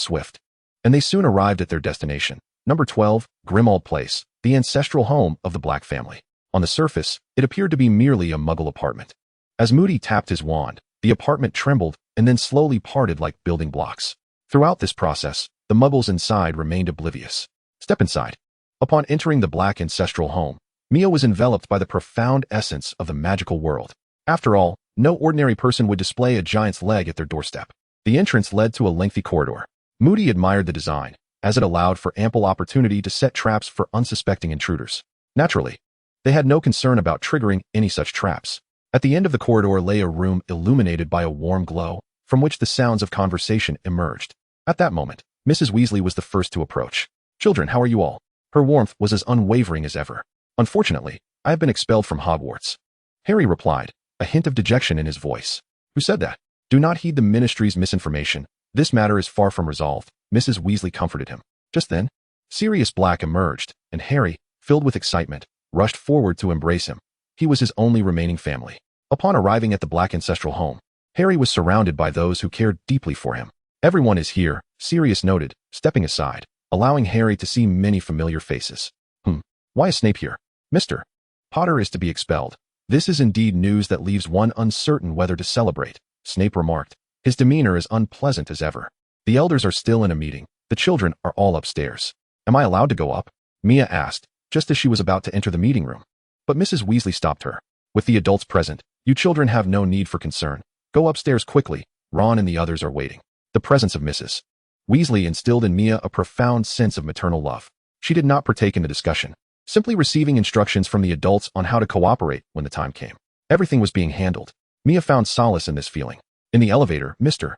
swift, and they soon arrived at their destination. Number 12, Grimmauld Place, the ancestral home of the Black family. On the surface, it appeared to be merely a Muggle apartment. As Moody tapped his wand, the apartment trembled and then slowly parted like building blocks. Throughout this process, the Muggles inside remained oblivious. Step inside. Upon entering the Black ancestral home, Mia was enveloped by the profound essence of the magical world. After all, no ordinary person would display a giant's leg at their doorstep. The entrance led to a lengthy corridor. Moody admired the design, as it allowed for ample opportunity to set traps for unsuspecting intruders. Naturally, They had no concern about triggering any such traps. At the end of the corridor lay a room illuminated by a warm glow, from which the sounds of conversation emerged. At that moment, Mrs. Weasley was the first to approach. "Children, how are you all?" Her warmth was as unwavering as ever. "Unfortunately, I have been expelled from Hogwarts," Harry replied, a hint of dejection in his voice. "Who said that?" "Do not heed the ministry's misinformation. This matter is far from resolved," Mrs. Weasley comforted him. Just then, Sirius Black emerged, and Harry, filled with excitement, rushed forward to embrace him. He was his only remaining family. Upon arriving at the Black ancestral home, Harry was surrounded by those who cared deeply for him. "Everyone is here," Sirius noted, stepping aside, allowing Harry to see many familiar faces. Why is Snape here?" "Mr. Potter is to be expelled. This is indeed news that leaves one uncertain whether to celebrate," Snape remarked. His demeanor as unpleasant as ever. "The elders are still in a meeting. The children are all upstairs." "Am I allowed to go up?" Mia asked, just as she was about to enter the meeting room. But Mrs. Weasley stopped her. "With the adults present, you children have no need for concern. Go upstairs quickly. Ron and the others are waiting." The presence of Mrs. Weasley instilled in Mia a profound sense of maternal love. She did not partake in the discussion, simply receiving instructions from the adults on how to cooperate when the time came. Everything was being handled. Mia found solace in this feeling. In the elevator, Mr.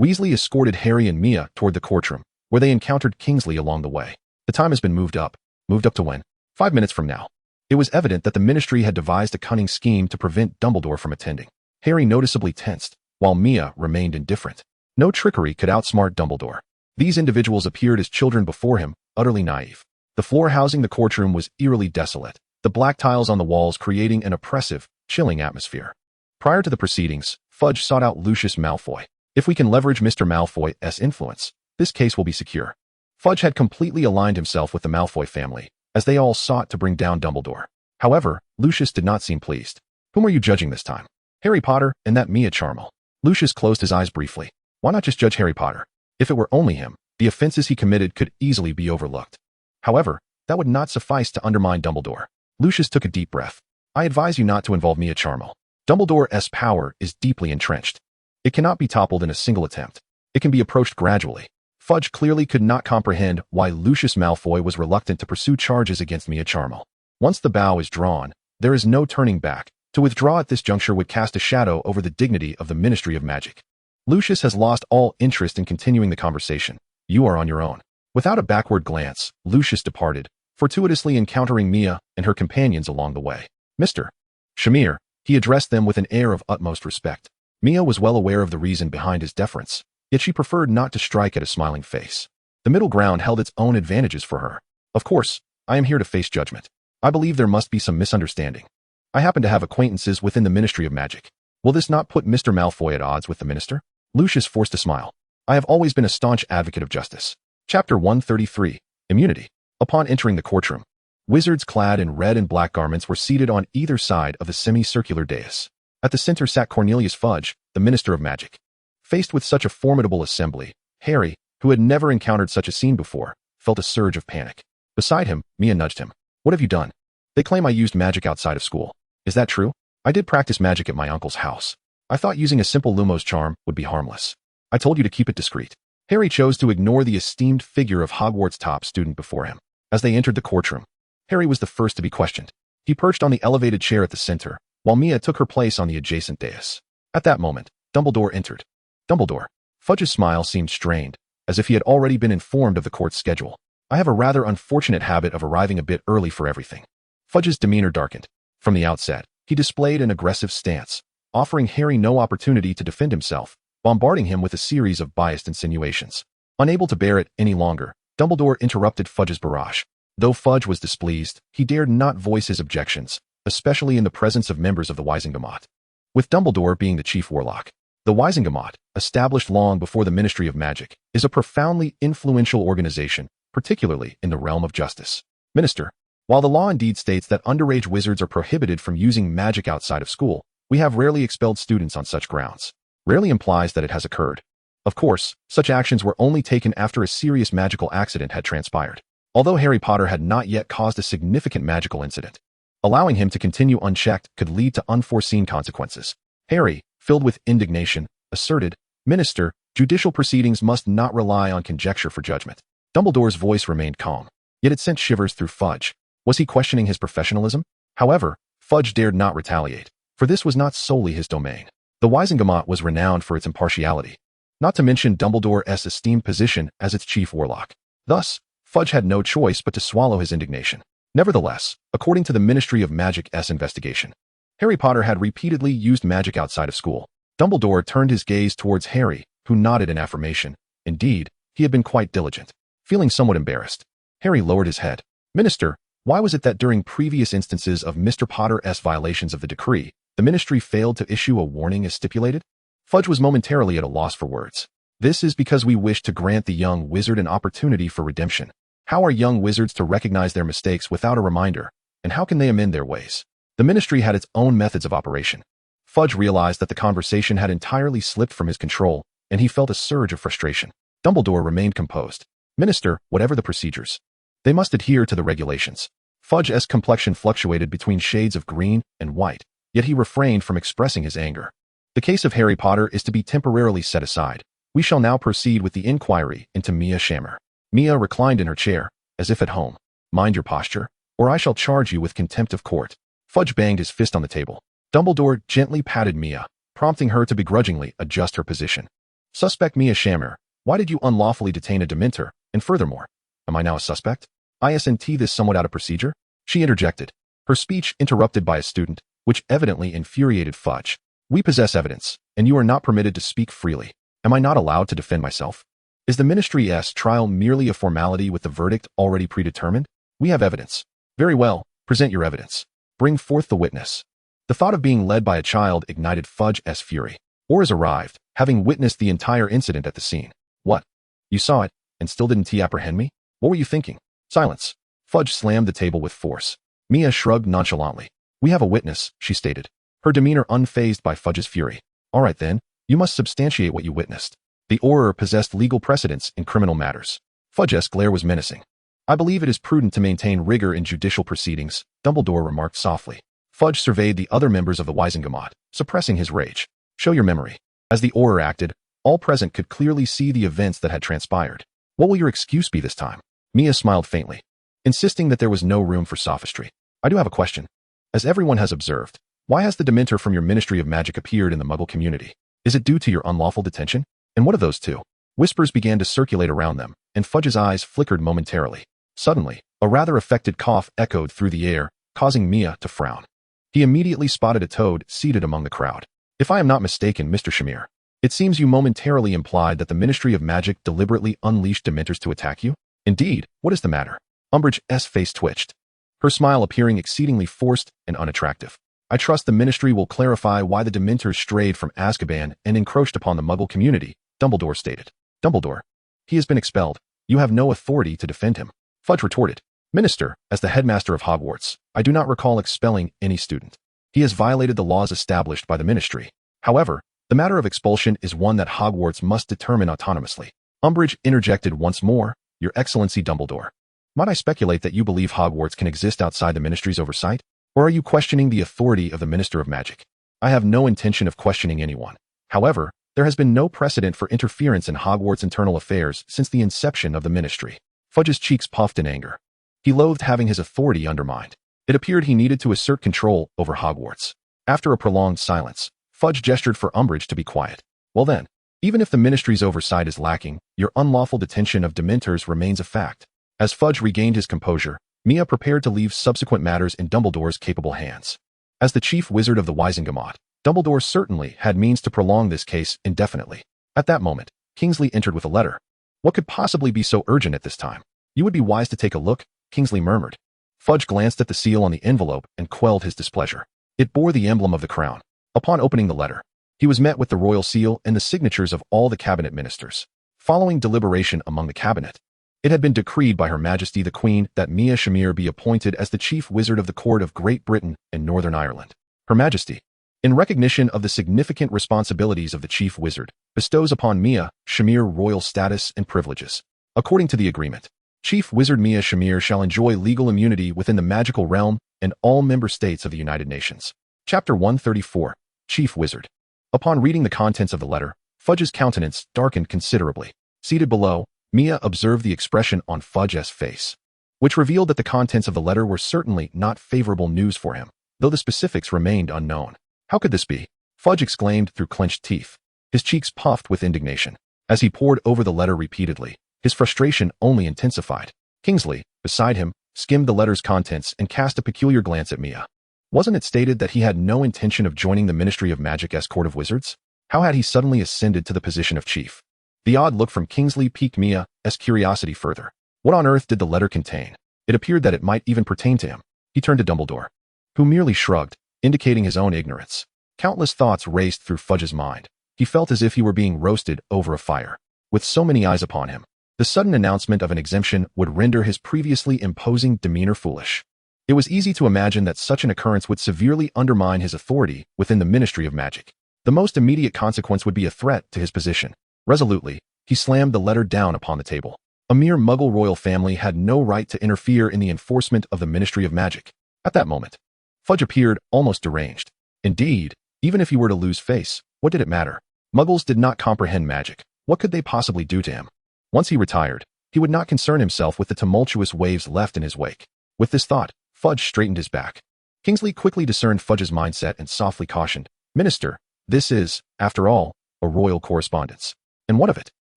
Weasley escorted Harry and Mia toward the courtroom, where they encountered Kingsley along the way. "The time has been moved up. Moved up to when?" 5 minutes from now." It was evident that the ministry had devised a cunning scheme to prevent Dumbledore from attending. Harry noticeably tensed, while Mia remained indifferent. No trickery could outsmart Dumbledore. These individuals appeared as children before him, utterly naive. The floor housing the courtroom was eerily desolate, the black tiles on the walls creating an oppressive, chilling atmosphere. Prior to the proceedings, Fudge sought out Lucius Malfoy. "If we can leverage Mr. Malfoy's influence, this case will be secure." Fudge had completely aligned himself with the Malfoy family, as they all sought to bring down Dumbledore. However, Lucius did not seem pleased. "Whom are you judging this time?" "Harry Potter and that Mia Charmel." Lucius closed his eyes briefly. Why not just judge Harry Potter? If it were only him, the offenses he committed could easily be overlooked. However, that would not suffice to undermine Dumbledore. Lucius took a deep breath. "I advise you not to involve Mia Charmel. Dumbledore's power is deeply entrenched. It cannot be toppled in a single attempt. It can be approached gradually." Fudge clearly could not comprehend why Lucius Malfoy was reluctant to pursue charges against Mia Charmel. Once the bow is drawn, there is no turning back. To withdraw at this juncture would cast a shadow over the dignity of the Ministry of Magic. Lucius has lost all interest in continuing the conversation. You are on your own. Without a backward glance, Lucius departed, fortuitously encountering Mia and her companions along the way. "Mr. Shamir," he addressed them with an air of utmost respect. Mia was well aware of the reason behind his deference, yet she preferred not to strike at a smiling face. The middle ground held its own advantages for her. "Of course, I am here to face judgment. I believe there must be some misunderstanding. I happen to have acquaintances within the Ministry of Magic. Will this not put Mr. Malfoy at odds with the minister?" Lucius forced a smile. "I have always been a staunch advocate of justice." Chapter 133, Immunity. Upon entering the courtroom, wizards clad in red and black garments were seated on either side of the semicircular dais. At the center sat Cornelius Fudge, the Minister of Magic. Faced with such a formidable assembly, Harry, who had never encountered such a scene before, felt a surge of panic. Beside him, Mia nudged him. "What have you done?" "They claim I used magic outside of school. Is that true?" "I did practice magic at my uncle's house. I thought using a simple Lumos charm would be harmless. I told you to keep it discreet." Harry chose to ignore the esteemed figure of Hogwarts' top student before him. As they entered the courtroom, Harry was the first to be questioned. He perched on the elevated chair at the center, while Mia took her place on the adjacent dais. At that moment, Dumbledore entered. "Dumbledore." Fudge's smile seemed strained, as if he had already been informed of the court's schedule. "I have a rather unfortunate habit of arriving a bit early for everything." Fudge's demeanor darkened. From the outset, he displayed an aggressive stance, offering Harry no opportunity to defend himself, bombarding him with a series of biased insinuations. Unable to bear it any longer, Dumbledore interrupted Fudge's barrage. Though Fudge was displeased, he dared not voice his objections, especially in the presence of members of the Wisingamot. With Dumbledore being the chief warlock, the Wisingamot, established long before the Ministry of Magic, is a profoundly influential organization, particularly in the realm of justice. "Minister, while the law indeed states that underage wizards are prohibited from using magic outside of school, we have rarely expelled students on such grounds." Rarely implies that it has occurred. Of course, such actions were only taken after a serious magical accident had transpired. Although Harry Potter had not yet caused a significant magical incident, allowing him to continue unchecked could lead to unforeseen consequences. Harry, filled with indignation, asserted, "Minister, judicial proceedings must not rely on conjecture for judgment." Dumbledore's voice remained calm, yet it sent shivers through Fudge. Was he questioning his professionalism? However, Fudge dared not retaliate, for this was not solely his domain. The WizardingWorld was renowned for its impartiality, not to mention Dumbledore's esteemed position as its chief warlock. Thus, Fudge had no choice but to swallow his indignation. Nevertheless, according to the Ministry of Magic's investigation, Harry Potter had repeatedly used magic outside of school. Dumbledore turned his gaze towards Harry, who nodded in affirmation. Indeed, he had been quite diligent. Feeling somewhat embarrassed, Harry lowered his head. Minister, why was it that during previous instances of Mr. Potter's violations of the decree, the ministry failed to issue a warning as stipulated? Fudge was momentarily at a loss for words. This is because we wish to grant the young wizard an opportunity for redemption. How are young wizards to recognize their mistakes without a reminder, and how can they amend their ways? The ministry had its own methods of operation. Fudge realized that the conversation had entirely slipped from his control, and he felt a surge of frustration. Dumbledore remained composed. Minister, whatever the procedures, they must adhere to the regulations. Fudge's complexion fluctuated between shades of green and white, yet he refrained from expressing his anger. The case of Harry Potter is to be temporarily set aside. We shall now proceed with the inquiry into Mia Shammer. Mia reclined in her chair, as if at home. Mind your posture, or I shall charge you with contempt of court. Fudge banged his fist on the table. Dumbledore gently patted Mia, prompting her to begrudgingly adjust her position. Suspect Mia Shammer, why did you unlawfully detain a Dementor, and furthermore, am I now a suspect? Isn't this somewhat out of procedure? She interjected, her speech interrupted by a student, which evidently infuriated Fudge. We possess evidence, and you are not permitted to speak freely. Am I not allowed to defend myself? Is the ministry's trial merely a formality with the verdict already predetermined? We have evidence. Very well, present your evidence. Bring forth the witness. The thought of being led by a child ignited Fudge's fury. Oars arrived, having witnessed the entire incident at the scene. What? You saw it, and still didn't apprehend me? What were you thinking? Silence. Fudge slammed the table with force. Mia shrugged nonchalantly. We have a witness, she stated, her demeanor unfazed by Fudge's fury. All right then, you must substantiate what you witnessed. The Auror possessed legal precedence in criminal matters. Fudge's glare was menacing. I believe it is prudent to maintain rigor in judicial proceedings, Dumbledore remarked softly. Fudge surveyed the other members of the WizardingWorld, suppressing his rage. Show your memory. As the Auror acted, all present could clearly see the events that had transpired. What will your excuse be this time? Mia smiled faintly, insisting that there was no room for sophistry. I do have a question. As everyone has observed, why has the Dementor from your Ministry of Magic appeared in the Muggle community? Is it due to your unlawful detention? And what of those two? Whispers began to circulate around them, and Fudge's eyes flickered momentarily. Suddenly, a rather affected cough echoed through the air, causing Mia to frown. He immediately spotted a toad seated among the crowd. If I am not mistaken, Mr. Shamir, it seems you momentarily implied that the Ministry of Magic deliberately unleashed Dementors to attack you? Indeed, what is the matter? Umbridge's face twitched, her smile appearing exceedingly forced and unattractive. I trust the Ministry will clarify why the Dementors strayed from Azkaban and encroached upon the Muggle community, Dumbledore stated. Dumbledore. He has been expelled. You have no authority to defend him. Fudge retorted. Minister, as the headmaster of Hogwarts, I do not recall expelling any student. He has violated the laws established by the Ministry. However, the matter of expulsion is one that Hogwarts must determine autonomously. Umbridge interjected once more, Your Excellency Dumbledore. Might I speculate that you believe Hogwarts can exist outside the Ministry's oversight? Or are you questioning the authority of the Minister of Magic? I have no intention of questioning anyone. However, there has been no precedent for interference in Hogwarts' internal affairs since the inception of the Ministry. Fudge's cheeks puffed in anger. He loathed having his authority undermined. It appeared he needed to assert control over Hogwarts. After a prolonged silence, Fudge gestured for Umbridge to be quiet. Well then, even if the Ministry's oversight is lacking, your unlawful detention of Dementors remains a fact. As Fudge regained his composure, Mia prepared to leave subsequent matters in Dumbledore's capable hands. As the chief wizard of the WizardingWorld, Dumbledore certainly had means to prolong this case indefinitely. At that moment, Kingsley entered with a letter. What could possibly be so urgent at this time? You would be wise to take a look, Kingsley murmured. Fudge glanced at the seal on the envelope and quelled his displeasure. It bore the emblem of the crown. Upon opening the letter, he was met with the royal seal and the signatures of all the cabinet ministers. Following deliberation among the cabinet, it had been decreed by Her Majesty the Queen that Mia Shamir be appointed as the chief wizard of the court of Great Britain and Northern Ireland. Her Majesty, in recognition of the significant responsibilities of the chief wizard, bestows upon Mia Shamir royal status and privileges. According to the agreement, Chief Wizard Mia Shamir shall enjoy legal immunity within the magical realm and all member states of the United Nations. Chapter 134, Chief Wizard. Upon reading the contents of the letter, Fudge's countenance darkened considerably. Seated below, Mia observed the expression on Fudge's face. which revealed that the contents of the letter were certainly not favorable news for him, though the specifics remained unknown. How could this be? Fudge exclaimed through clenched teeth. His cheeks puffed with indignation. As he pored over the letter repeatedly, his frustration only intensified. Kingsley, beside him, skimmed the letter's contents and cast a peculiar glance at Mia. Wasn't it stated that he had no intention of joining the Ministry of Magic's Court of Wizards? How had he suddenly ascended to the position of chief? The odd look from Kingsley piqued Mia's curiosity further. What on earth did the letter contain? It appeared that it might even pertain to him. He turned to Dumbledore, who merely shrugged, indicating his own ignorance. Countless thoughts raced through Fudge's mind. He felt as if he were being roasted over a fire. With so many eyes upon him, the sudden announcement of an exemption would render his previously imposing demeanor foolish. It was easy to imagine that such an occurrence would severely undermine his authority within the Ministry of Magic. The most immediate consequence would be a threat to his position. Resolutely, he slammed the letter down upon the table. A mere Muggle royal family had no right to interfere in the enforcement of the Ministry of Magic. At that moment, Fudge appeared almost deranged. Indeed, even if he were to lose face, what did it matter? Muggles did not comprehend magic. What could they possibly do to him? Once he retired, he would not concern himself with the tumultuous waves left in his wake. With this thought, Fudge straightened his back. Kingsley quickly discerned Fudge's mindset and softly cautioned, "Minister, this is, after all, a royal correspondence. And what of it?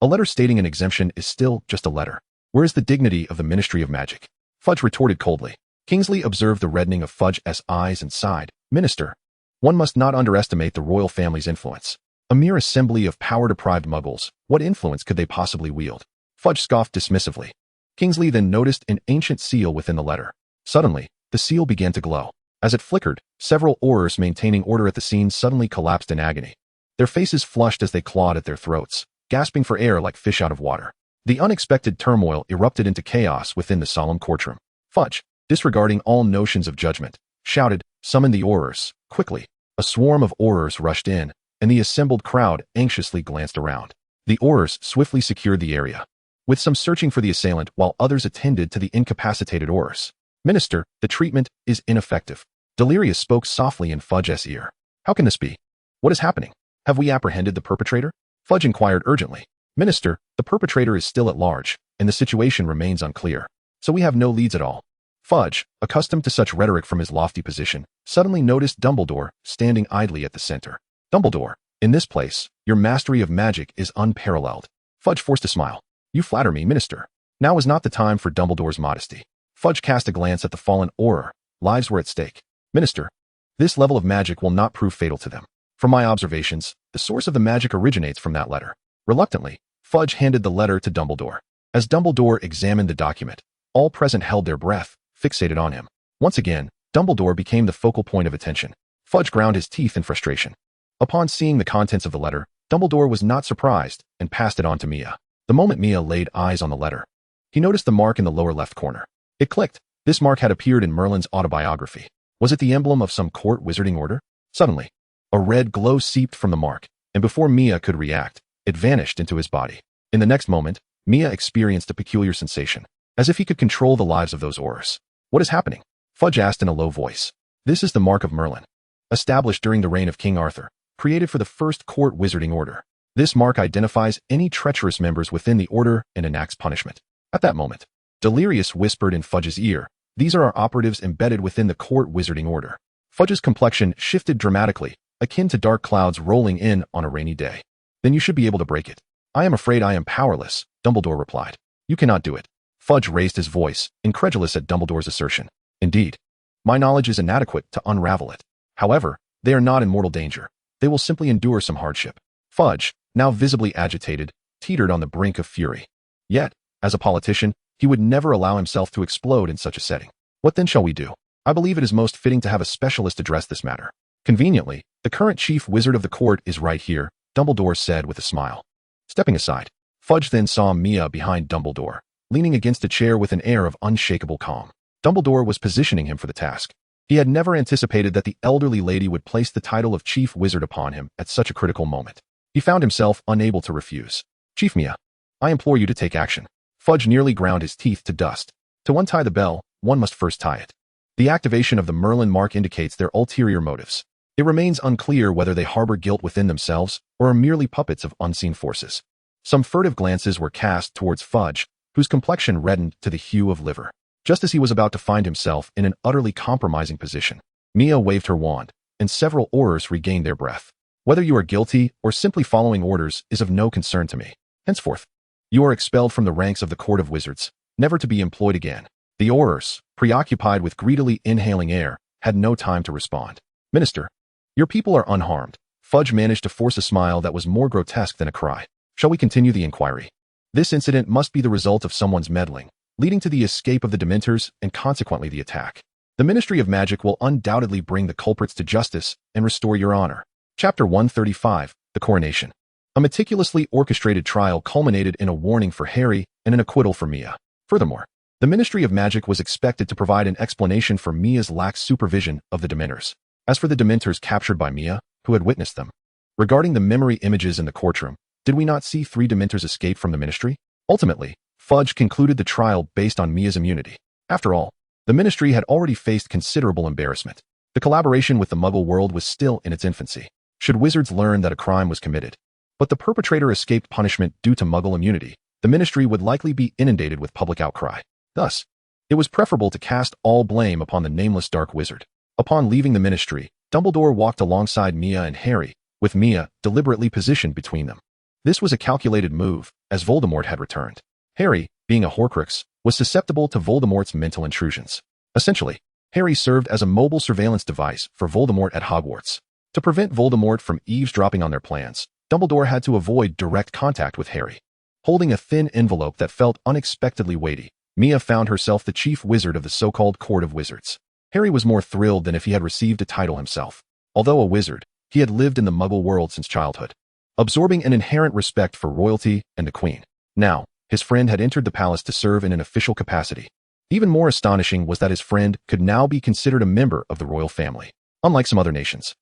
A letter stating an exemption is still just a letter. Where is the dignity of the Ministry of Magic?" Fudge retorted coldly. Kingsley observed the reddening of Fudge's eyes and sighed. "Minister, one must not underestimate the royal family's influence. A mere assembly of power-deprived muggles, what influence could they possibly wield?" Fudge scoffed dismissively. Kingsley then noticed an ancient seal within the letter. Suddenly, the seal began to glow. As it flickered, several Aurors maintaining order at the scene suddenly collapsed in agony. Their faces flushed as they clawed at their throats, gasping for air like fish out of water. The unexpected turmoil erupted into chaos within the solemn courtroom. Fudge, disregarding all notions of judgment, shouted, "Summon the Aurors, quickly." A swarm of Aurors rushed in, and the assembled crowd anxiously glanced around. The Aurors swiftly secured the area, with some searching for the assailant while others attended to the incapacitated Aurors. "Minister, the treatment is ineffective." Delirious spoke softly in Fudge's ear. "How can this be? What is happening? Have we apprehended the perpetrator?" Fudge inquired urgently. "Minister, the perpetrator is still at large, and the situation remains unclear. So we have no leads at all." Fudge, accustomed to such rhetoric from his lofty position, suddenly noticed Dumbledore standing idly at the center. "Dumbledore, in this place, your mastery of magic is unparalleled." Fudge forced a smile. "You flatter me, Minister." Now was not the time for Dumbledore's modesty. Fudge cast a glance at the fallen Auror. Lives were at stake. "Minister, this level of magic will not prove fatal to them. From my observations, the source of the magic originates from that letter." Reluctantly, Fudge handed the letter to Dumbledore. As Dumbledore examined the document, all present held their breath, fixated on him. Once again, Dumbledore became the focal point of attention. Fudge ground his teeth in frustration. Upon seeing the contents of the letter, Dumbledore was not surprised and passed it on to Mia. The moment Mia laid eyes on the letter, he noticed the mark in the lower left corner. It clicked. This mark had appeared in Merlin's autobiography. Was it the emblem of some court wizarding order? Suddenly, a red glow seeped from the mark, and before Mia could react, it vanished into his body. In the next moment, Mia experienced a peculiar sensation, as if he could control the lives of those Aurors. "What is happening?" Fudge asked in a low voice. "This is the mark of Merlin, established during the reign of King Arthur, created for the first court wizarding order. This mark identifies any treacherous members within the order and enacts punishment." At that moment, Delirious whispered in Fudge's ear, "These are our operatives embedded within the court wizarding order." Fudge's complexion shifted dramatically, akin to dark clouds rolling in on a rainy day. "Then you should be able to break it." "I am afraid I am powerless," Dumbledore replied. "You cannot do it." Fudge raised his voice, incredulous at Dumbledore's assertion. "Indeed, my knowledge is inadequate to unravel it. However, they are not in mortal danger. They will simply endure some hardship." Fudge, now visibly agitated, teetered on the brink of fury. Yet, as a politician, he would never allow himself to explode in such a setting. "What then shall we do? I believe it is most fitting to have a specialist address this matter." "Conveniently, the current chief wizard of the court is right here," Dumbledore said with a smile. Stepping aside, Fudge then saw Mia behind Dumbledore, leaning against a chair with an air of unshakable calm. Dumbledore was positioning him for the task. He had never anticipated that the elderly lady would place the title of chief wizard upon him at such a critical moment. He found himself unable to refuse. "Chief Mia, I implore you to take action." Fudge nearly ground his teeth to dust. To untie the bell, one must first tie it. The activation of the Merlin mark indicates their ulterior motives. It remains unclear whether they harbor guilt within themselves or are merely puppets of unseen forces. Some furtive glances were cast towards Fudge, whose complexion reddened to the hue of liver. Just as he was about to find himself in an utterly compromising position, Mia waved her wand, and several Aurors regained their breath. Whether you are guilty or simply following orders is of no concern to me. Henceforth, you are expelled from the ranks of the Court of Wizards, never to be employed again. The Aurors, preoccupied with greedily inhaling air, had no time to respond. Minister, your people are unharmed. Fudge managed to force a smile that was more grotesque than a cry. Shall we continue the inquiry? This incident must be the result of someone's meddling, leading to the escape of the Dementors and consequently the attack. The Ministry of Magic will undoubtedly bring the culprits to justice and restore your honor. Chapter 135, The Coronation. A meticulously orchestrated trial culminated in a warning for Harry and an acquittal for Mia. Furthermore, the Ministry of Magic was expected to provide an explanation for Mia's lax supervision of the Dementors. As for the Dementors captured by Mia, who had witnessed them, regarding the memory images in the courtroom, did we not see 3 Dementors escape from the Ministry? Ultimately, Fudge concluded the trial based on Mia's immunity. After all, the Ministry had already faced considerable embarrassment. The collaboration with the Muggle world was still in its infancy. Should wizards learn that a crime was committed, but the perpetrator escaped punishment due to Muggle immunity, the Ministry would likely be inundated with public outcry. Thus, it was preferable to cast all blame upon the nameless Dark Wizard. Upon leaving the Ministry, Dumbledore walked alongside Mia and Harry, with Mia deliberately positioned between them. This was a calculated move, as Voldemort had returned. Harry, being a Horcrux, was susceptible to Voldemort's mental intrusions. Essentially, Harry served as a mobile surveillance device for Voldemort at Hogwarts. To prevent Voldemort from eavesdropping on their plans, Dumbledore had to avoid direct contact with Harry. Holding a thin envelope that felt unexpectedly weighty, Mia found herself the chief wizard of the so-called Court of Wizards. Harry was more thrilled than if he had received a title himself. Although a wizard, he had lived in the Muggle world since childhood, absorbing an inherent respect for royalty and the Queen. Now, his friend had entered the palace to serve in an official capacity. Even more astonishing was that his friend could now be considered a member of the royal family. Unlike some other nations,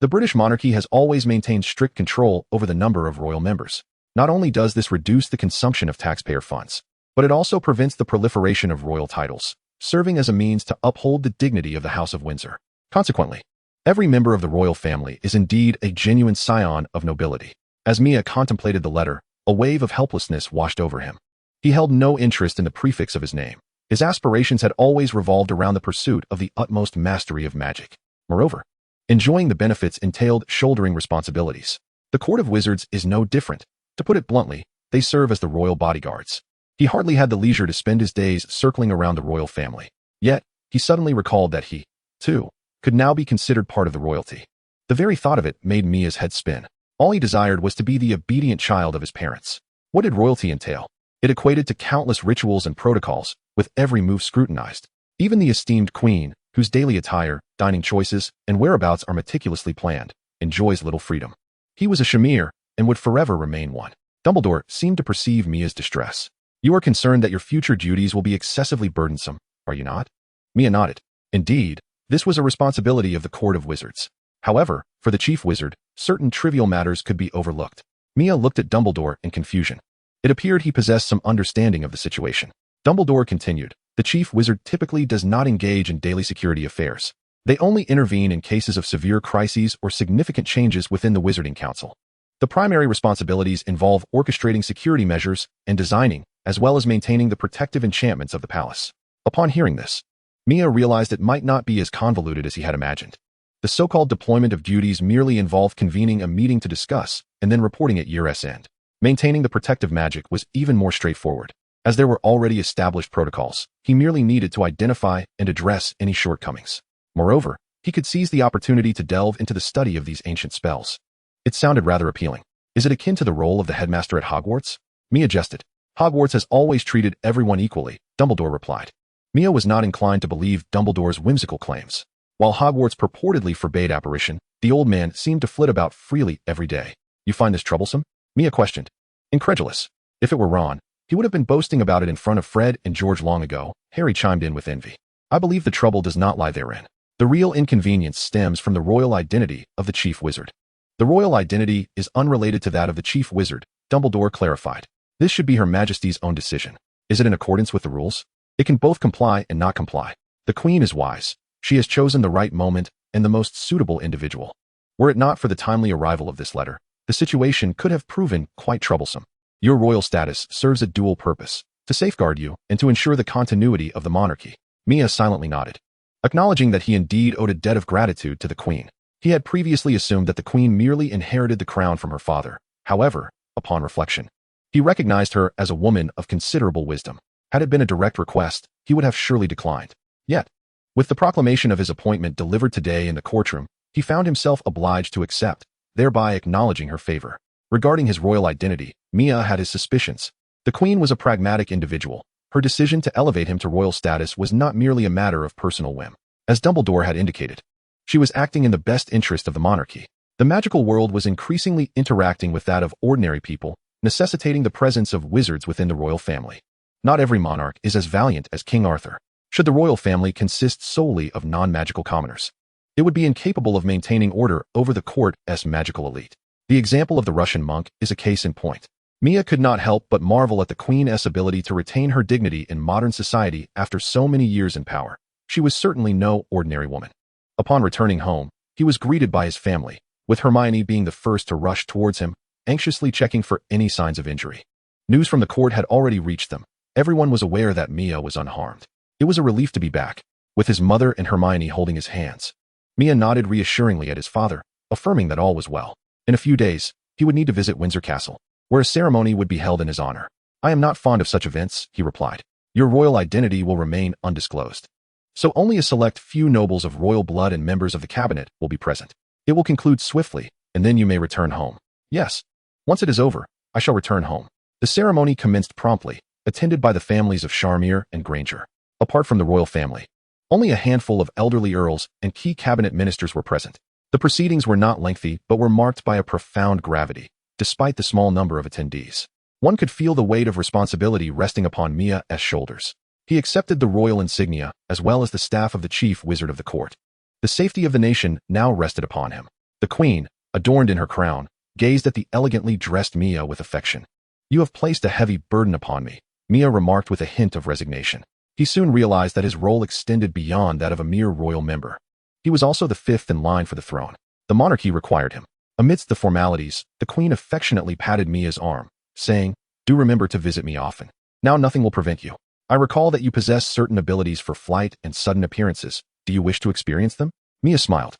the British monarchy has always maintained strict control over the number of royal members. Not only does this reduce the consumption of taxpayer funds, but it also prevents the proliferation of royal titles, serving as a means to uphold the dignity of the House of Windsor. Consequently, every member of the royal family is indeed a genuine scion of nobility. As Mia contemplated the letter, a wave of helplessness washed over him. He held no interest in the prefix of his name. His aspirations had always revolved around the pursuit of the utmost mastery of magic. Moreover, enjoying the benefits entailed shouldering responsibilities. The Court of Wizards is no different. To put it bluntly, they serve as the royal bodyguards. He hardly had the leisure to spend his days circling around the royal family. Yet, he suddenly recalled that he, too, could now be considered part of the royalty. The very thought of it made Mia's head spin. All he desired was to be the obedient child of his parents. What did royalty entail? It equated to countless rituals and protocols, with every move scrutinized. Even the esteemed queen, whose daily attire, dining choices, and whereabouts are meticulously planned, enjoys little freedom. He was a Shamir, and would forever remain one. Dumbledore seemed to perceive Mia's distress. You are concerned that your future duties will be excessively burdensome, are you not? Mia nodded. Indeed, this was a responsibility of the Court of Wizards. However, for the chief wizard, certain trivial matters could be overlooked. Mia looked at Dumbledore in confusion. It appeared he possessed some understanding of the situation. Dumbledore continued, the chief wizard typically does not engage in daily security affairs. They only intervene in cases of severe crises or significant changes within the Wizarding Council. The primary responsibilities involve orchestrating security measures and designing, as well as maintaining the protective enchantments of the palace. Upon hearing this, Mia realized it might not be as convoluted as he had imagined. The so-called deployment of duties merely involved convening a meeting to discuss and then reporting at year's end. Maintaining the protective magic was even more straightforward. As there were already established protocols, he merely needed to identify and address any shortcomings. Moreover, he could seize the opportunity to delve into the study of these ancient spells. It sounded rather appealing. Is it akin to the role of the headmaster at Hogwarts? Mia jested. Hogwarts has always treated everyone equally, Dumbledore replied. Mia was not inclined to believe Dumbledore's whimsical claims. While Hogwarts purportedly forbade apparition, the old man seemed to flit about freely every day. You find this troublesome? Mia questioned. Incredulous. If it were Ron, he would have been boasting about it in front of Fred and George long ago. Harry chimed in with envy. I believe the trouble does not lie therein. The real inconvenience stems from the royal identity of the chief wizard. The royal identity is unrelated to that of the chief wizard, Dumbledore clarified. This should be Her Majesty's own decision. Is it in accordance with the rules? It can both comply and not comply. The Queen is wise. She has chosen the right moment and the most suitable individual. Were it not for the timely arrival of this letter, the situation could have proven quite troublesome. Your royal status serves a dual purpose. To safeguard you, and to ensure the continuity of the monarchy. Mia silently nodded, acknowledging that he indeed owed a debt of gratitude to the queen. He had previously assumed that the queen merely inherited the crown from her father. However, upon reflection, he recognized her as a woman of considerable wisdom. Had it been a direct request, he would have surely declined. Yet, with the proclamation of his appointment delivered today in the courtroom, he found himself obliged to accept, thereby acknowledging her favor. Regarding his royal identity, Mia had his suspicions. The queen was a pragmatic individual. Her decision to elevate him to royal status was not merely a matter of personal whim. As Dumbledore had indicated, she was acting in the best interest of the monarchy. The magical world was increasingly interacting with that of ordinary people, necessitating the presence of wizards within the royal family. Not every monarch is as valiant as King Arthur. Should the royal family consist solely of non-magical commoners, it would be incapable of maintaining order over the court's magical elite. The example of the Russian monk is a case in point. Mia could not help but marvel at the queen's ability to retain her dignity in modern society after so many years in power. She was certainly no ordinary woman. Upon returning home, he was greeted by his family, with Hermione being the first to rush towards him, anxiously checking for any signs of injury. News from the court had already reached them. Everyone was aware that Mia was unharmed. It was a relief to be back, with his mother and Hermione holding his hands. Mia nodded reassuringly at his father, affirming that all was well. In a few days, he would need to visit Windsor Castle, where a ceremony would be held in his honor. "I am not fond of such events," he replied. "Your royal identity will remain undisclosed. So only a select few nobles of royal blood and members of the cabinet will be present. It will conclude swiftly, and then you may return home." "Yes. Once it is over, I shall return home." The ceremony commenced promptly, attended by the families of Charmier and Granger. Apart from the royal family, only a handful of elderly earls and key cabinet ministers were present. The proceedings were not lengthy, but were marked by a profound gravity. Despite the small number of attendees, one could feel the weight of responsibility resting upon Mia's shoulders. He accepted the royal insignia, as well as the staff of the chief wizard of the court. The safety of the nation now rested upon him. The queen, adorned in her crown, gazed at the elegantly dressed Mia with affection. "You have placed a heavy burden upon me," Mia remarked with a hint of resignation. He soon realized that his role extended beyond that of a mere royal member. He was also the fifth in line for the throne. The monarchy required him. Amidst the formalities, the queen affectionately patted Mia's arm, saying, "Do remember to visit me often. Now nothing will prevent you. I recall that you possess certain abilities for flight and sudden appearances. Do you wish to experience them?" Mia smiled.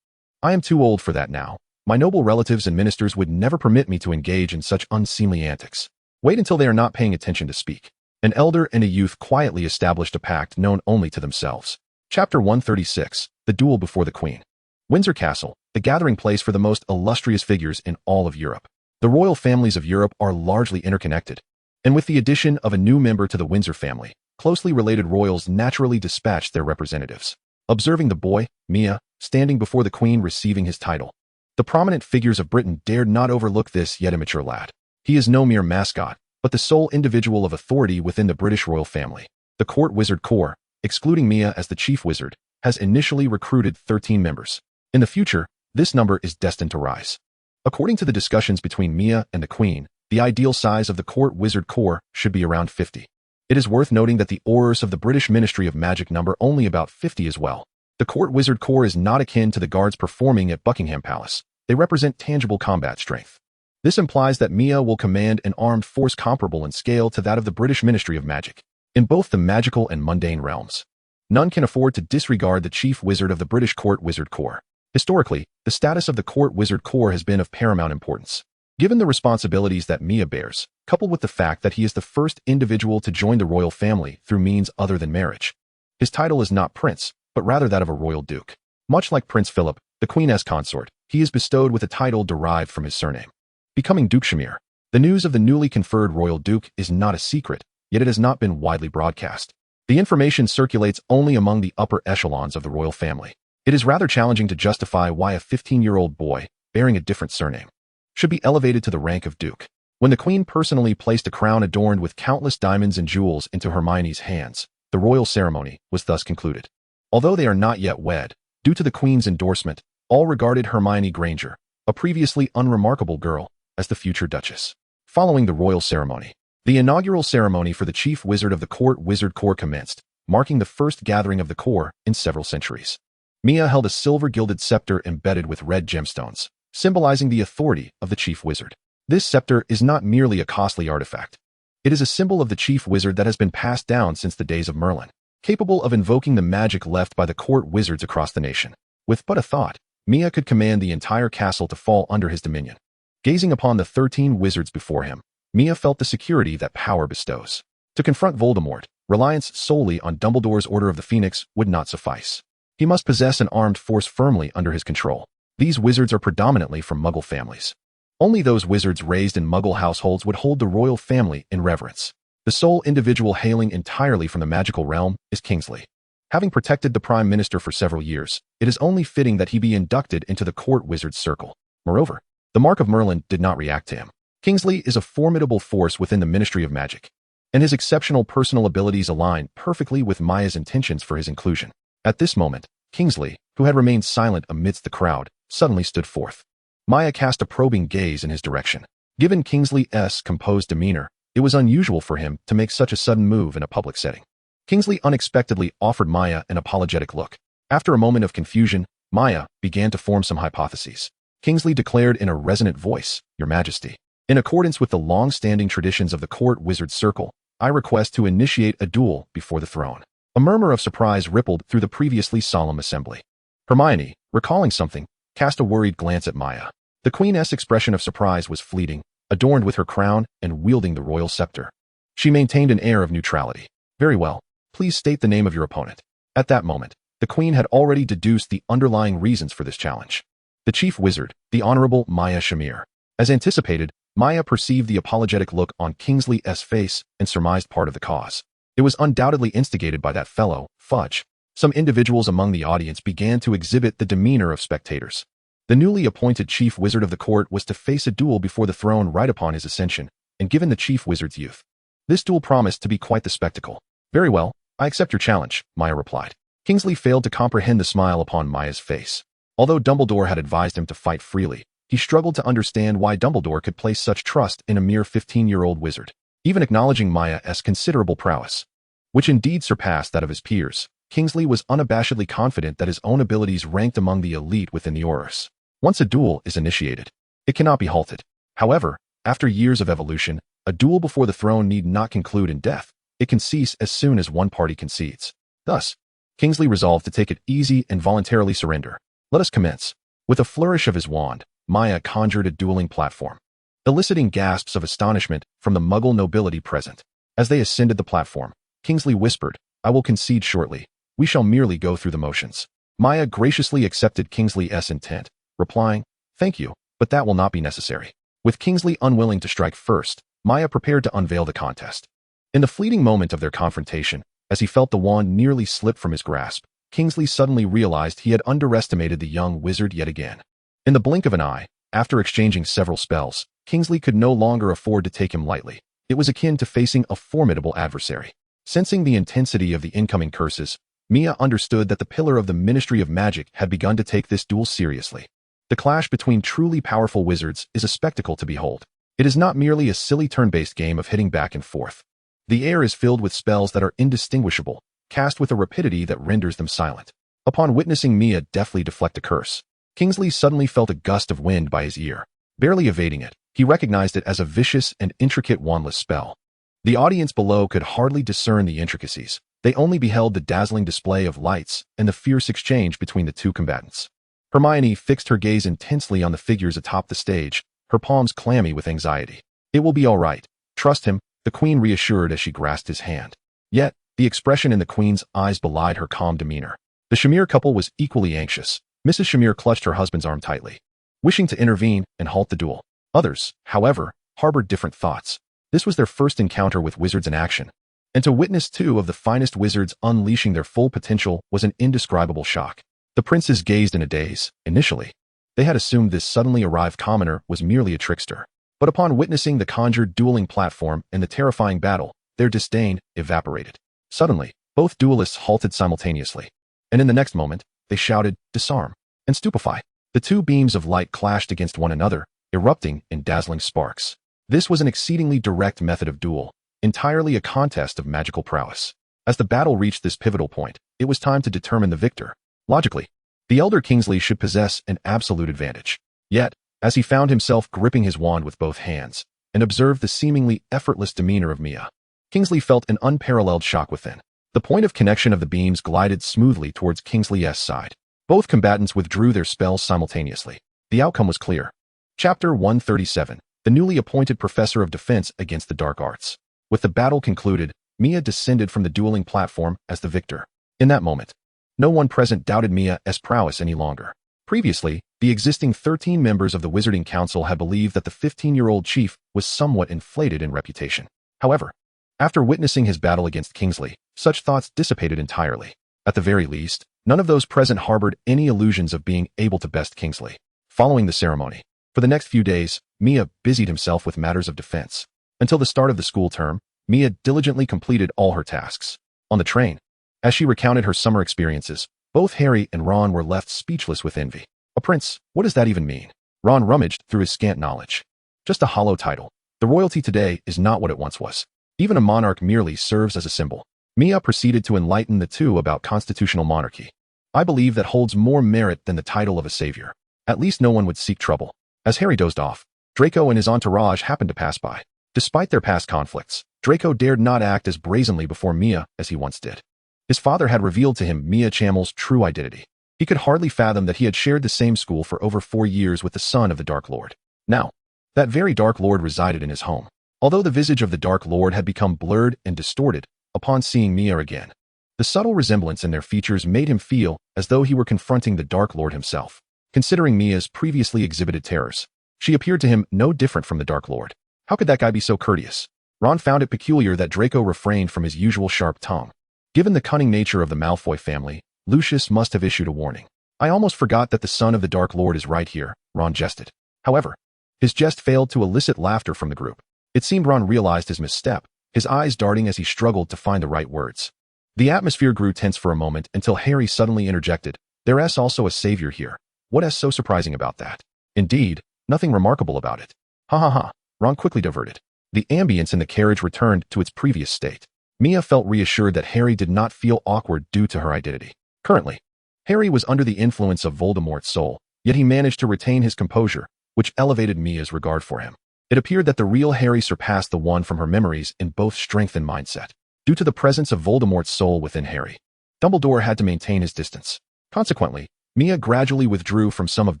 "I am too old for that now. My noble relatives and ministers would never permit me to engage in such unseemly antics. Wait until they are not paying attention to speak." An elder and a youth quietly established a pact known only to themselves. Chapter 136, The Duel Before the Queen. Windsor Castle, the gathering place for the most illustrious figures in all of Europe. The royal families of Europe are largely interconnected, and with the addition of a new member to the Windsor family, closely related royals naturally dispatched their representatives. Observing the boy, Mia, standing before the queen receiving his title, the prominent figures of Britain dared not overlook this yet immature lad. He is no mere mascot, but the sole individual of authority within the British royal family. The court wizard corps, excluding Mia as the chief wizard, has initially recruited 13 members. In the future, this number is destined to rise. According to the discussions between Mia and the queen, the ideal size of the court wizard corps should be around 50. It is worth noting that the aurors of the British Ministry of Magic number only about 50 as well. The court wizard corps is not akin to the guards performing at Buckingham Palace. They represent tangible combat strength. This implies that Mia will command an armed force comparable in scale to that of the British Ministry of Magic. In both the magical and mundane realms, none can afford to disregard the chief wizard of the British Court Wizard Corps. Historically, the status of the Court Wizard Corps has been of paramount importance. Given the responsibilities that Mia bears, coupled with the fact that he is the first individual to join the royal family through means other than marriage, his title is not prince, but rather that of a royal duke. Much like Prince Philip, the Queen's consort, he is bestowed with a title derived from his surname. Becoming Duke Shamir, the news of the newly conferred royal duke is not a secret, yet it has not been widely broadcast. The information circulates only among the upper echelons of the royal family. It is rather challenging to justify why a 15-year-old boy, bearing a different surname, should be elevated to the rank of duke. When the queen personally placed a crown adorned with countless diamonds and jewels into Hermione's hands, the royal ceremony was thus concluded. Although they are not yet wed, due to the queen's endorsement, all regarded Hermione Granger, a previously unremarkable girl, as the future duchess. Following the royal ceremony, the inaugural ceremony for the chief wizard of the court wizard corps commenced, marking the first gathering of the corps in several centuries. Mia held a silver-gilded scepter embedded with red gemstones, symbolizing the authority of the chief wizard. This scepter is not merely a costly artifact. It is a symbol of the chief wizard that has been passed down since the days of Merlin, capable of invoking the magic left by the court wizards across the nation. With but a thought, Mia could command the entire castle to fall under his dominion. Gazing upon the 13 wizards before him, Mia felt the security that power bestows. To confront Voldemort, reliance solely on Dumbledore's Order of the Phoenix would not suffice. He must possess an armed force firmly under his control. These wizards are predominantly from Muggle families. Only those wizards raised in Muggle households would hold the royal family in reverence. The sole individual hailing entirely from the magical realm is Kingsley. Having protected the Prime Minister for several years, it is only fitting that he be inducted into the court wizard's circle. Moreover, the Mark of Merlin did not react to him. Kingsley is a formidable force within the Ministry of Magic, and his exceptional personal abilities align perfectly with Maya's intentions for his inclusion. At this moment, Kingsley, who had remained silent amidst the crowd, suddenly stood forth. Maya cast a probing gaze in his direction. Given Kingsley's composed demeanor, it was unusual for him to make such a sudden move in a public setting. Kingsley unexpectedly offered Maya an apologetic look. After a moment of confusion, Maya began to form some hypotheses. Kingsley declared in a resonant voice, "Your Majesty, in accordance with the long-standing traditions of the court wizard circle, I request to initiate a duel before the throne." A murmur of surprise rippled through the previously solemn assembly. Hermione, recalling something, cast a worried glance at Maya. The Queen's expression of surprise was fleeting, adorned with her crown and wielding the royal scepter. She maintained an air of neutrality. "Very well, please state the name of your opponent." At that moment, the Queen had already deduced the underlying reasons for this challenge. The chief wizard, the Honorable Maya Shamir. As anticipated, Maya perceived the apologetic look on Kingsley's face and surmised part of the cause. It was undoubtedly instigated by that fellow, Fudge. Some individuals among the audience began to exhibit the demeanor of spectators. The newly appointed chief wizard of the court was to face a duel before the throne right upon his ascension, and given the chief wizard's youth, this duel promised to be quite the spectacle. "Very well, I accept your challenge," Maya replied. Kingsley failed to comprehend the smile upon Maya's face. Although Dumbledore had advised him to fight freely, he struggled to understand why Dumbledore could place such trust in a mere 15-year-old wizard. Even acknowledging Maya's considerable prowess, which indeed surpassed that of his peers, Kingsley was unabashedly confident that his own abilities ranked among the elite within the Aurors. Once a duel is initiated, it cannot be halted. However, after years of evolution, a duel before the throne need not conclude in death. It can cease as soon as one party concedes. Thus, Kingsley resolved to take it easy and voluntarily surrender. "Let us commence." With a flourish of his wand, Maya conjured a dueling platform, eliciting gasps of astonishment from the Muggle nobility present. As they ascended the platform, Kingsley whispered, "I will concede shortly. We shall merely go through the motions." Maya graciously accepted Kingsley's intent, replying, "Thank you, but that will not be necessary." With Kingsley unwilling to strike first, Maya prepared to unveil the contest. In the fleeting moment of their confrontation, as he felt the wand nearly slip from his grasp, Kingsley suddenly realized he had underestimated the young wizard yet again. In the blink of an eye, after exchanging several spells, Kingsley could no longer afford to take him lightly. It was akin to facing a formidable adversary. Sensing the intensity of the incoming curses, Mia understood that the pillar of the Ministry of Magic had begun to take this duel seriously. The clash between truly powerful wizards is a spectacle to behold. It is not merely a silly turn-based game of hitting back and forth. The air is filled with spells that are indistinguishable, cast with a rapidity that renders them silent. Upon witnessing Mia deftly deflect a curse, Kingsley suddenly felt a gust of wind by his ear. Barely evading it, he recognized it as a vicious and intricate wandless spell. The audience below could hardly discern the intricacies. They only beheld the dazzling display of lights and the fierce exchange between the two combatants. Hermione fixed her gaze intensely on the figures atop the stage, her palms clammy with anxiety. "It will be all right. Trust him," the Queen reassured as she grasped his hand. Yet, the expression in the Queen's eyes belied her calm demeanor. The Shamir couple was equally anxious. Mrs. Shamir clutched her husband's arm tightly, wishing to intervene and halt the duel. Others, however, harbored different thoughts. This was their first encounter with wizards in action, and to witness two of the finest wizards unleashing their full potential was an indescribable shock. The princes gazed in a daze. Initially, they had assumed this suddenly arrived commoner was merely a trickster. But upon witnessing the conjured dueling platform and the terrifying battle, their disdain evaporated. Suddenly, both duelists halted simultaneously, and in the next moment, they shouted, "Disarm!" and "Stupefy!" The two beams of light clashed against one another, erupting in dazzling sparks. This was an exceedingly direct method of duel, entirely a contest of magical prowess. As the battle reached this pivotal point, it was time to determine the victor. Logically, the elder Kingsley should possess an absolute advantage. Yet, as he found himself gripping his wand with both hands, and observed the seemingly effortless demeanor of Mia. Kingsley felt an unparalleled shock within. The point of connection of the beams glided smoothly towards Kingsley's side. Both combatants withdrew their spells simultaneously. The outcome was clear. Chapter 137. The newly appointed Professor of Defense against the Dark Arts. With the battle concluded, Mia descended from the dueling platform as the victor. In that moment, no one present doubted Mia's prowess any longer. Previously, the existing 13 members of the Wizarding Council had believed that the 15-year-old chief was somewhat inflated in reputation. However, after witnessing his battle against Kingsley, such thoughts dissipated entirely. At the very least, none of those present harbored any illusions of being able to best Kingsley. Following the ceremony, for the next few days, Mia busied himself with matters of defense. Until the start of the school term, Mia diligently completed all her tasks. On the train, as she recounted her summer experiences, both Harry and Ron were left speechless with envy. A prince, what does that even mean? Ron rummaged through his scant knowledge. Just a hollow title. The royalty today is not what it once was. Even a monarch merely serves as a symbol. Mia proceeded to enlighten the two about constitutional monarchy. I believe that holds more merit than the title of a savior. At least no one would seek trouble. As Harry dozed off, Draco and his entourage happened to pass by. Despite their past conflicts, Draco dared not act as brazenly before Mia as he once did. His father had revealed to him Mia Chammel's true identity. He could hardly fathom that he had shared the same school for over 4 years with the son of the Dark Lord. Now, that very Dark Lord resided in his home. Although the visage of the Dark Lord had become blurred and distorted upon seeing Mia again, the subtle resemblance in their features made him feel as though he were confronting the Dark Lord himself. Considering Mia's previously exhibited terrors, she appeared to him no different from the Dark Lord. How could that guy be so courteous? Ron found it peculiar that Draco refrained from his usual sharp tongue. Given the cunning nature of the Malfoy family, Lucius must have issued a warning. I almost forgot that the son of the Dark Lord is right here, Ron jested. However, his jest failed to elicit laughter from the group. It seemed Ron realized his misstep, his eyes darting as he struggled to find the right words. The atmosphere grew tense for a moment until Harry suddenly interjected, "There's also a savior here. What's so surprising about that?" "Indeed, nothing remarkable about it." "Ha ha ha," Ron quickly diverted. The ambience in the carriage returned to its previous state. Mia felt reassured that Harry did not feel awkward due to her identity. Currently, Harry was under the influence of Voldemort's soul, yet he managed to retain his composure, which elevated Mia's regard for him. It appeared that the real Harry surpassed the one from her memories in both strength and mindset. Due to the presence of Voldemort's soul within Harry, Dumbledore had to maintain his distance. Consequently, Mia gradually withdrew from some of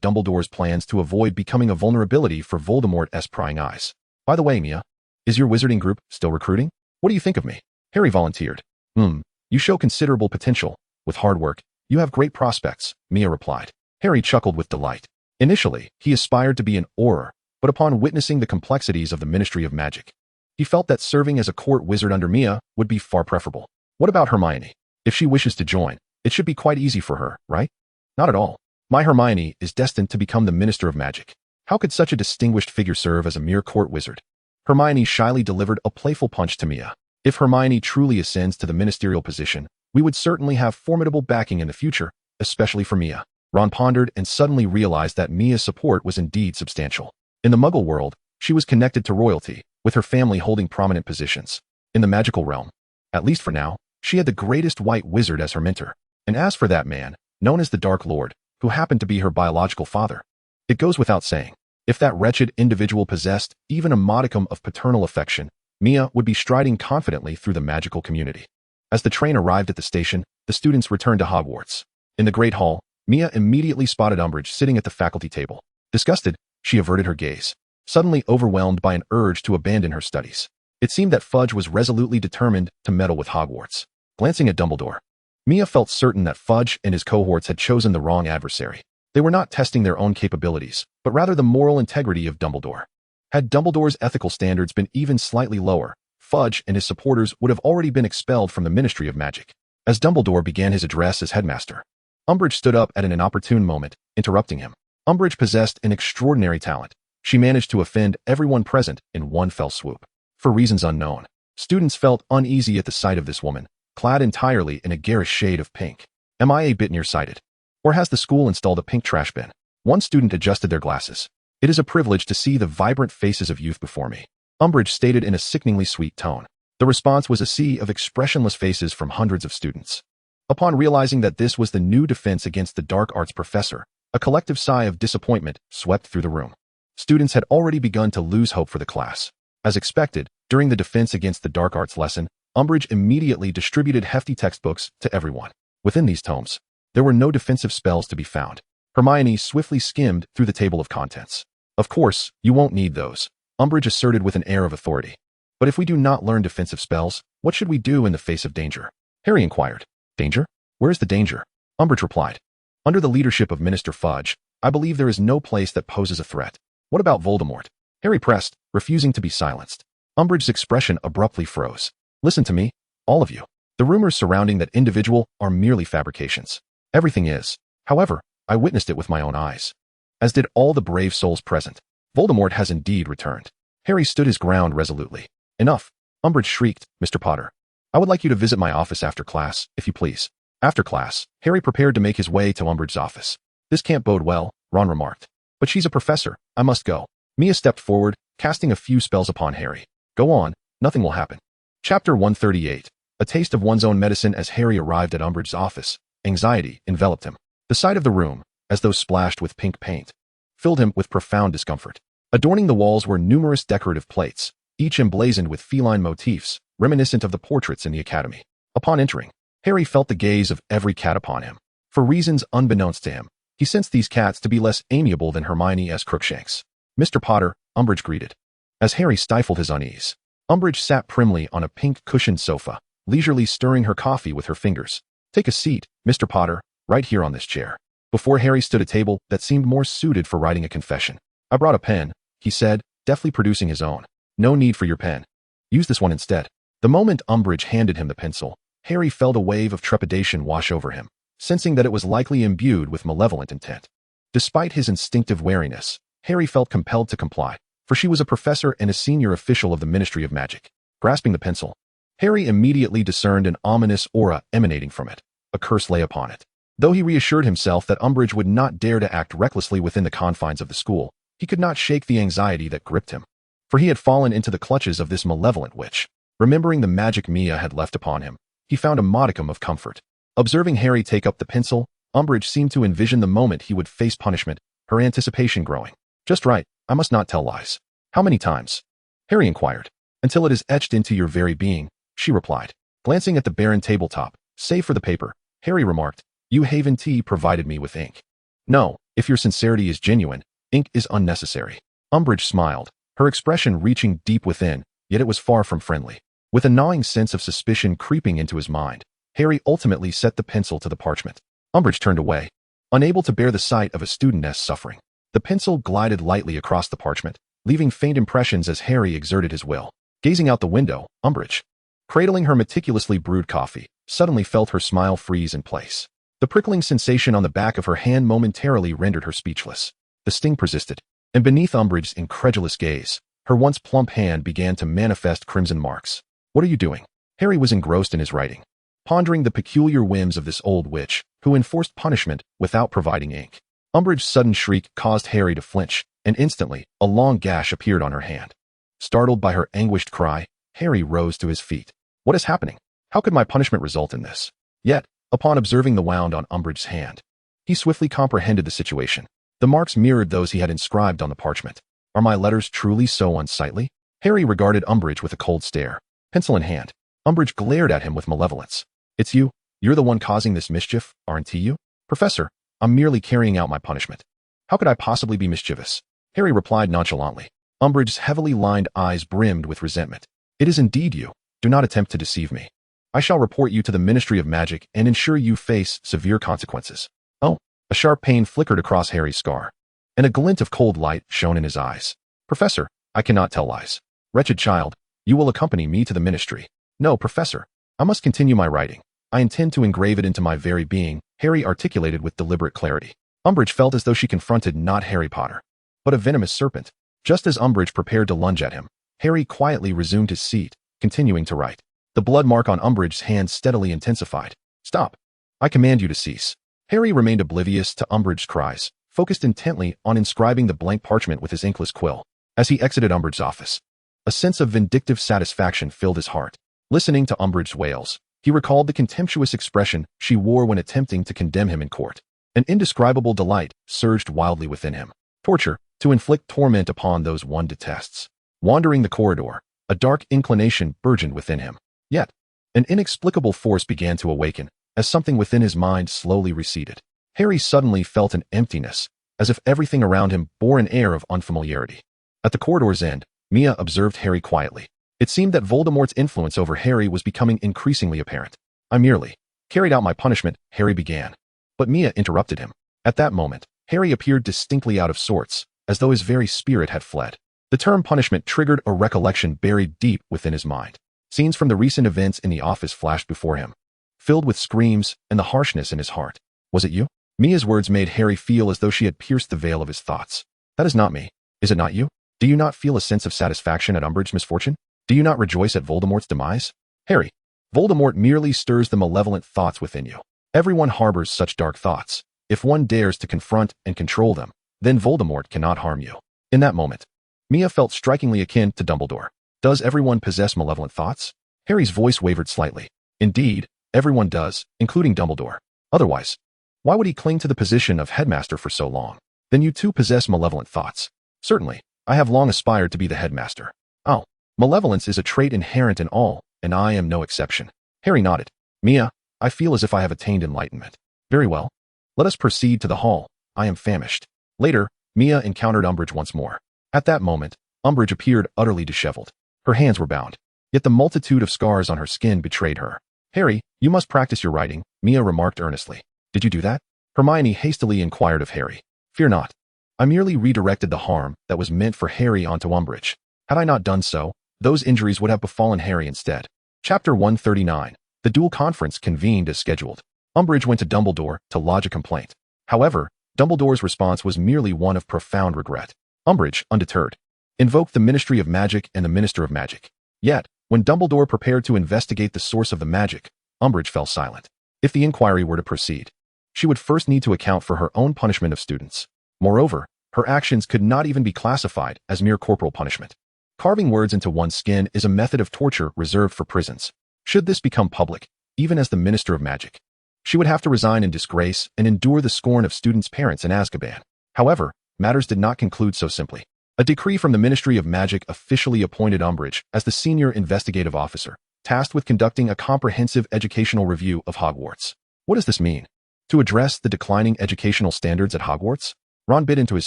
Dumbledore's plans to avoid becoming a vulnerability for Voldemort's prying eyes. "By the way, Mia, is your wizarding group still recruiting? What do you think of me?" Harry volunteered. You show considerable potential. With hard work, you have great prospects," Mia replied. Harry chuckled with delight. Initially, he aspired to be an Auror, but upon witnessing the complexities of the Ministry of Magic, he felt that serving as a court wizard under Mia would be far preferable. "What about Hermione? If she wishes to join, it should be quite easy for her, right?" "Not at all. My Hermione is destined to become the Minister of Magic. How could such a distinguished figure serve as a mere court wizard?" Hermione shyly delivered a playful punch to Mia. "If Hermione truly ascends to the ministerial position, we would certainly have formidable backing in the future, especially for Mia." Ron pondered and suddenly realized that Mia's support was indeed substantial. In the Muggle world, she was connected to royalty, with her family holding prominent positions. In the magical realm, at least for now, she had the greatest white wizard as her mentor. And as for that man, known as the Dark Lord, who happened to be her biological father, it goes without saying, if that wretched individual possessed even a modicum of paternal affection, Mia would be striding confidently through the magical community. As the train arrived at the station, the students returned to Hogwarts. In the Great Hall, Mia immediately spotted Umbridge sitting at the faculty table. Disgusted, she averted her gaze, suddenly overwhelmed by an urge to abandon her studies. It seemed that Fudge was resolutely determined to meddle with Hogwarts. Glancing at Dumbledore, Mia felt certain that Fudge and his cohorts had chosen the wrong adversary. They were not testing their own capabilities, but rather the moral integrity of Dumbledore. Had Dumbledore's ethical standards been even slightly lower, Fudge and his supporters would have already been expelled from the Ministry of Magic. As Dumbledore began his address as headmaster, Umbridge stood up at an inopportune moment, interrupting him. Umbridge possessed an extraordinary talent. She managed to offend everyone present in one fell swoop. For reasons unknown, students felt uneasy at the sight of this woman, clad entirely in a garish shade of pink. "Am I a bit nearsighted? Or has the school installed a pink trash bin?" One student adjusted their glasses. "It is a privilege to see the vibrant faces of youth before me," Umbridge stated in a sickeningly sweet tone. The response was a sea of expressionless faces from hundreds of students. Upon realizing that this was the new defense against the dark arts professor, a collective sigh of disappointment swept through the room. Students had already begun to lose hope for the class. As expected, during the defense against the dark arts lesson, Umbridge immediately distributed hefty textbooks to everyone. Within these tomes, there were no defensive spells to be found. Hermione swiftly skimmed through the table of contents. Of course, you won't need those, Umbridge asserted with an air of authority. But if we do not learn defensive spells, what should we do in the face of danger? Harry inquired. Danger? Where's the danger? Umbridge replied. Under the leadership of Minister Fudge, I believe there is no place that poses a threat. What about Voldemort? Harry pressed, refusing to be silenced. Umbridge's expression abruptly froze. Listen to me, all of you. The rumors surrounding that individual are merely fabrications. Everything is. However, I witnessed it with my own eyes. As did all the brave souls present. Voldemort has indeed returned. Harry stood his ground resolutely. Enough, Umbridge shrieked, Mr. Potter. I would like you to visit my office after class, if you please. After class, Harry prepared to make his way to Umbridge's office. This can't bode well, Ron remarked. But she's a professor, I must go. Mia stepped forward, casting a few spells upon Harry. Go on, nothing will happen. Chapter 138. A taste of one's own medicine. As Harry arrived at Umbridge's office, anxiety enveloped him. The sight of the room, as though splashed with pink paint, filled him with profound discomfort. Adorning the walls were numerous decorative plates, each emblazoned with feline motifs, reminiscent of the portraits in the academy. Upon entering, Harry felt the gaze of every cat upon him. For reasons unbeknownst to him, he sensed these cats to be less amiable than Hermione as Crookshanks. Mr. Potter, Umbridge greeted. As Harry stifled his unease, Umbridge sat primly on a pink-cushioned sofa, leisurely stirring her coffee with her fingers. Take a seat, Mr. Potter, right here on this chair. Before Harry stood a table that seemed more suited for writing a confession. I brought a pen, he said, deftly producing his own. No need for your pen. Use this one instead. The moment Umbridge handed him the pencil, Harry felt a wave of trepidation wash over him, sensing that it was likely imbued with malevolent intent. Despite his instinctive wariness, Harry felt compelled to comply, for she was a professor and a senior official of the Ministry of Magic. Grasping the pencil, Harry immediately discerned an ominous aura emanating from it. A curse lay upon it. Though he reassured himself that Umbridge would not dare to act recklessly within the confines of the school, he could not shake the anxiety that gripped him. For he had fallen into the clutches of this malevolent witch. Remembering the magic Mia had left upon him, he found a modicum of comfort. Observing Harry take up the pencil, Umbridge seemed to envision the moment he would face punishment, her anticipation growing. Just right, I must not tell lies. How many times? Harry inquired. Until it is etched into your very being, she replied. Glancing at the barren tabletop, save for the paper, Harry remarked, You Haven Tea provided me with ink. No, if your sincerity is genuine, ink is unnecessary. Umbridge smiled, her expression reaching deep within, yet it was far from friendly. With a gnawing sense of suspicion creeping into his mind, Harry ultimately set the pencil to the parchment. Umbridge turned away, unable to bear the sight of a studentess suffering. The pencil glided lightly across the parchment, leaving faint impressions as Harry exerted his will. Gazing out the window, Umbridge, cradling her meticulously brewed coffee, suddenly felt her smile freeze in place. The prickling sensation on the back of her hand momentarily rendered her speechless. The sting persisted, and beneath Umbridge's incredulous gaze, her once plump hand began to manifest crimson marks. What are you doing? Harry was engrossed in his writing, pondering the peculiar whims of this old witch, who enforced punishment without providing ink. Umbridge's sudden shriek caused Harry to flinch, and instantly, a long gash appeared on her hand. Startled by her anguished cry, Harry rose to his feet. What is happening? How could my punishment result in this? Yet, upon observing the wound on Umbridge's hand, he swiftly comprehended the situation. The marks mirrored those he had inscribed on the parchment. Are my letters truly so unsightly? Harry regarded Umbridge with a cold stare. Pencil in hand, Umbridge glared at him with malevolence. It's you. You're the one causing this mischief, aren't you? Professor, I'm merely carrying out my punishment. How could I possibly be mischievous? Harry replied nonchalantly. Umbridge's heavily lined eyes brimmed with resentment. It is indeed you. Do not attempt to deceive me. I shall report you to the Ministry of Magic and ensure you face severe consequences. Oh, a sharp pain flickered across Harry's scar, and a glint of cold light shone in his eyes. Professor, I cannot tell lies. Wretched child, you will accompany me to the ministry. No, Professor, I must continue my writing. I intend to engrave it into my very being, Harry articulated with deliberate clarity. Umbridge felt as though she confronted not Harry Potter, but a venomous serpent. Just as Umbridge prepared to lunge at him, Harry quietly resumed his seat, continuing to write. The blood mark on Umbridge's hand steadily intensified. Stop. I command you to cease. Harry remained oblivious to Umbridge's cries, focused intently on inscribing the blank parchment with his inkless quill. As he exited Umbridge's office, a sense of vindictive satisfaction filled his heart. Listening to Umbridge's wails, he recalled the contemptuous expression she wore when attempting to condemn him in court. An indescribable delight surged wildly within him. Torture, to inflict torment upon those one detests. Wandering the corridor, a dark inclination burgeoned within him. Yet, an inexplicable force began to awaken, as something within his mind slowly receded. Harry suddenly felt an emptiness, as if everything around him bore an air of unfamiliarity. At the corridor's end, Mia observed Harry quietly. It seemed that Voldemort's influence over Harry was becoming increasingly apparent. I merely carried out my punishment, Harry began. But Mia interrupted him. At that moment, Harry appeared distinctly out of sorts, as though his very spirit had fled. The term punishment triggered a recollection buried deep within his mind. Scenes from the recent events in the office flashed before him, filled with screams and the harshness in his heart. Was it you? Mia's words made Harry feel as though she had pierced the veil of his thoughts. That is not me. Is it not you? Do you not feel a sense of satisfaction at Umbridge's misfortune? Do you not rejoice at Voldemort's demise? Harry, Voldemort merely stirs the malevolent thoughts within you. Everyone harbors such dark thoughts. If one dares to confront and control them, then Voldemort cannot harm you. In that moment, Mia felt strikingly akin to Dumbledore. Does everyone possess malevolent thoughts? Harry's voice wavered slightly. Indeed, everyone does, including Dumbledore. Otherwise, why would he cling to the position of headmaster for so long? Then you too possess malevolent thoughts. Certainly, I have long aspired to be the headmaster. Oh, malevolence is a trait inherent in all, and I am no exception. Harry nodded. Mia, I feel as if I have attained enlightenment. Very well. Let us proceed to the hall. I am famished. Later, Mia encountered Umbridge once more. At that moment, Umbridge appeared utterly disheveled. Her hands were bound, yet the multitude of scars on her skin betrayed her. Harry, you must practice your writing, Mia remarked earnestly. Did you do that? Hermione hastily inquired of Harry. Fear not. I merely redirected the harm that was meant for Harry onto Umbridge. Had I not done so, those injuries would have befallen Harry instead. Chapter 139. The dual conference convened as scheduled. Umbridge went to Dumbledore to lodge a complaint. However, Dumbledore's response was merely one of profound regret. Umbridge, undeterred, invoked the Ministry of Magic and the Minister of Magic. Yet, when Dumbledore prepared to investigate the source of the magic, Umbridge fell silent. If the inquiry were to proceed, she would first need to account for her own punishment of students. Moreover, her actions could not even be classified as mere corporal punishment. Carving words into one's skin is a method of torture reserved for prisons. Should this become public, even as the Minister of Magic, she would have to resign in disgrace and endure the scorn of students' parents in Azkaban. However, matters did not conclude so simply. A decree from the Ministry of Magic officially appointed Umbridge as the senior investigative officer, tasked with conducting a comprehensive educational review of Hogwarts. What does this mean? To address the declining educational standards at Hogwarts? Ron bit into his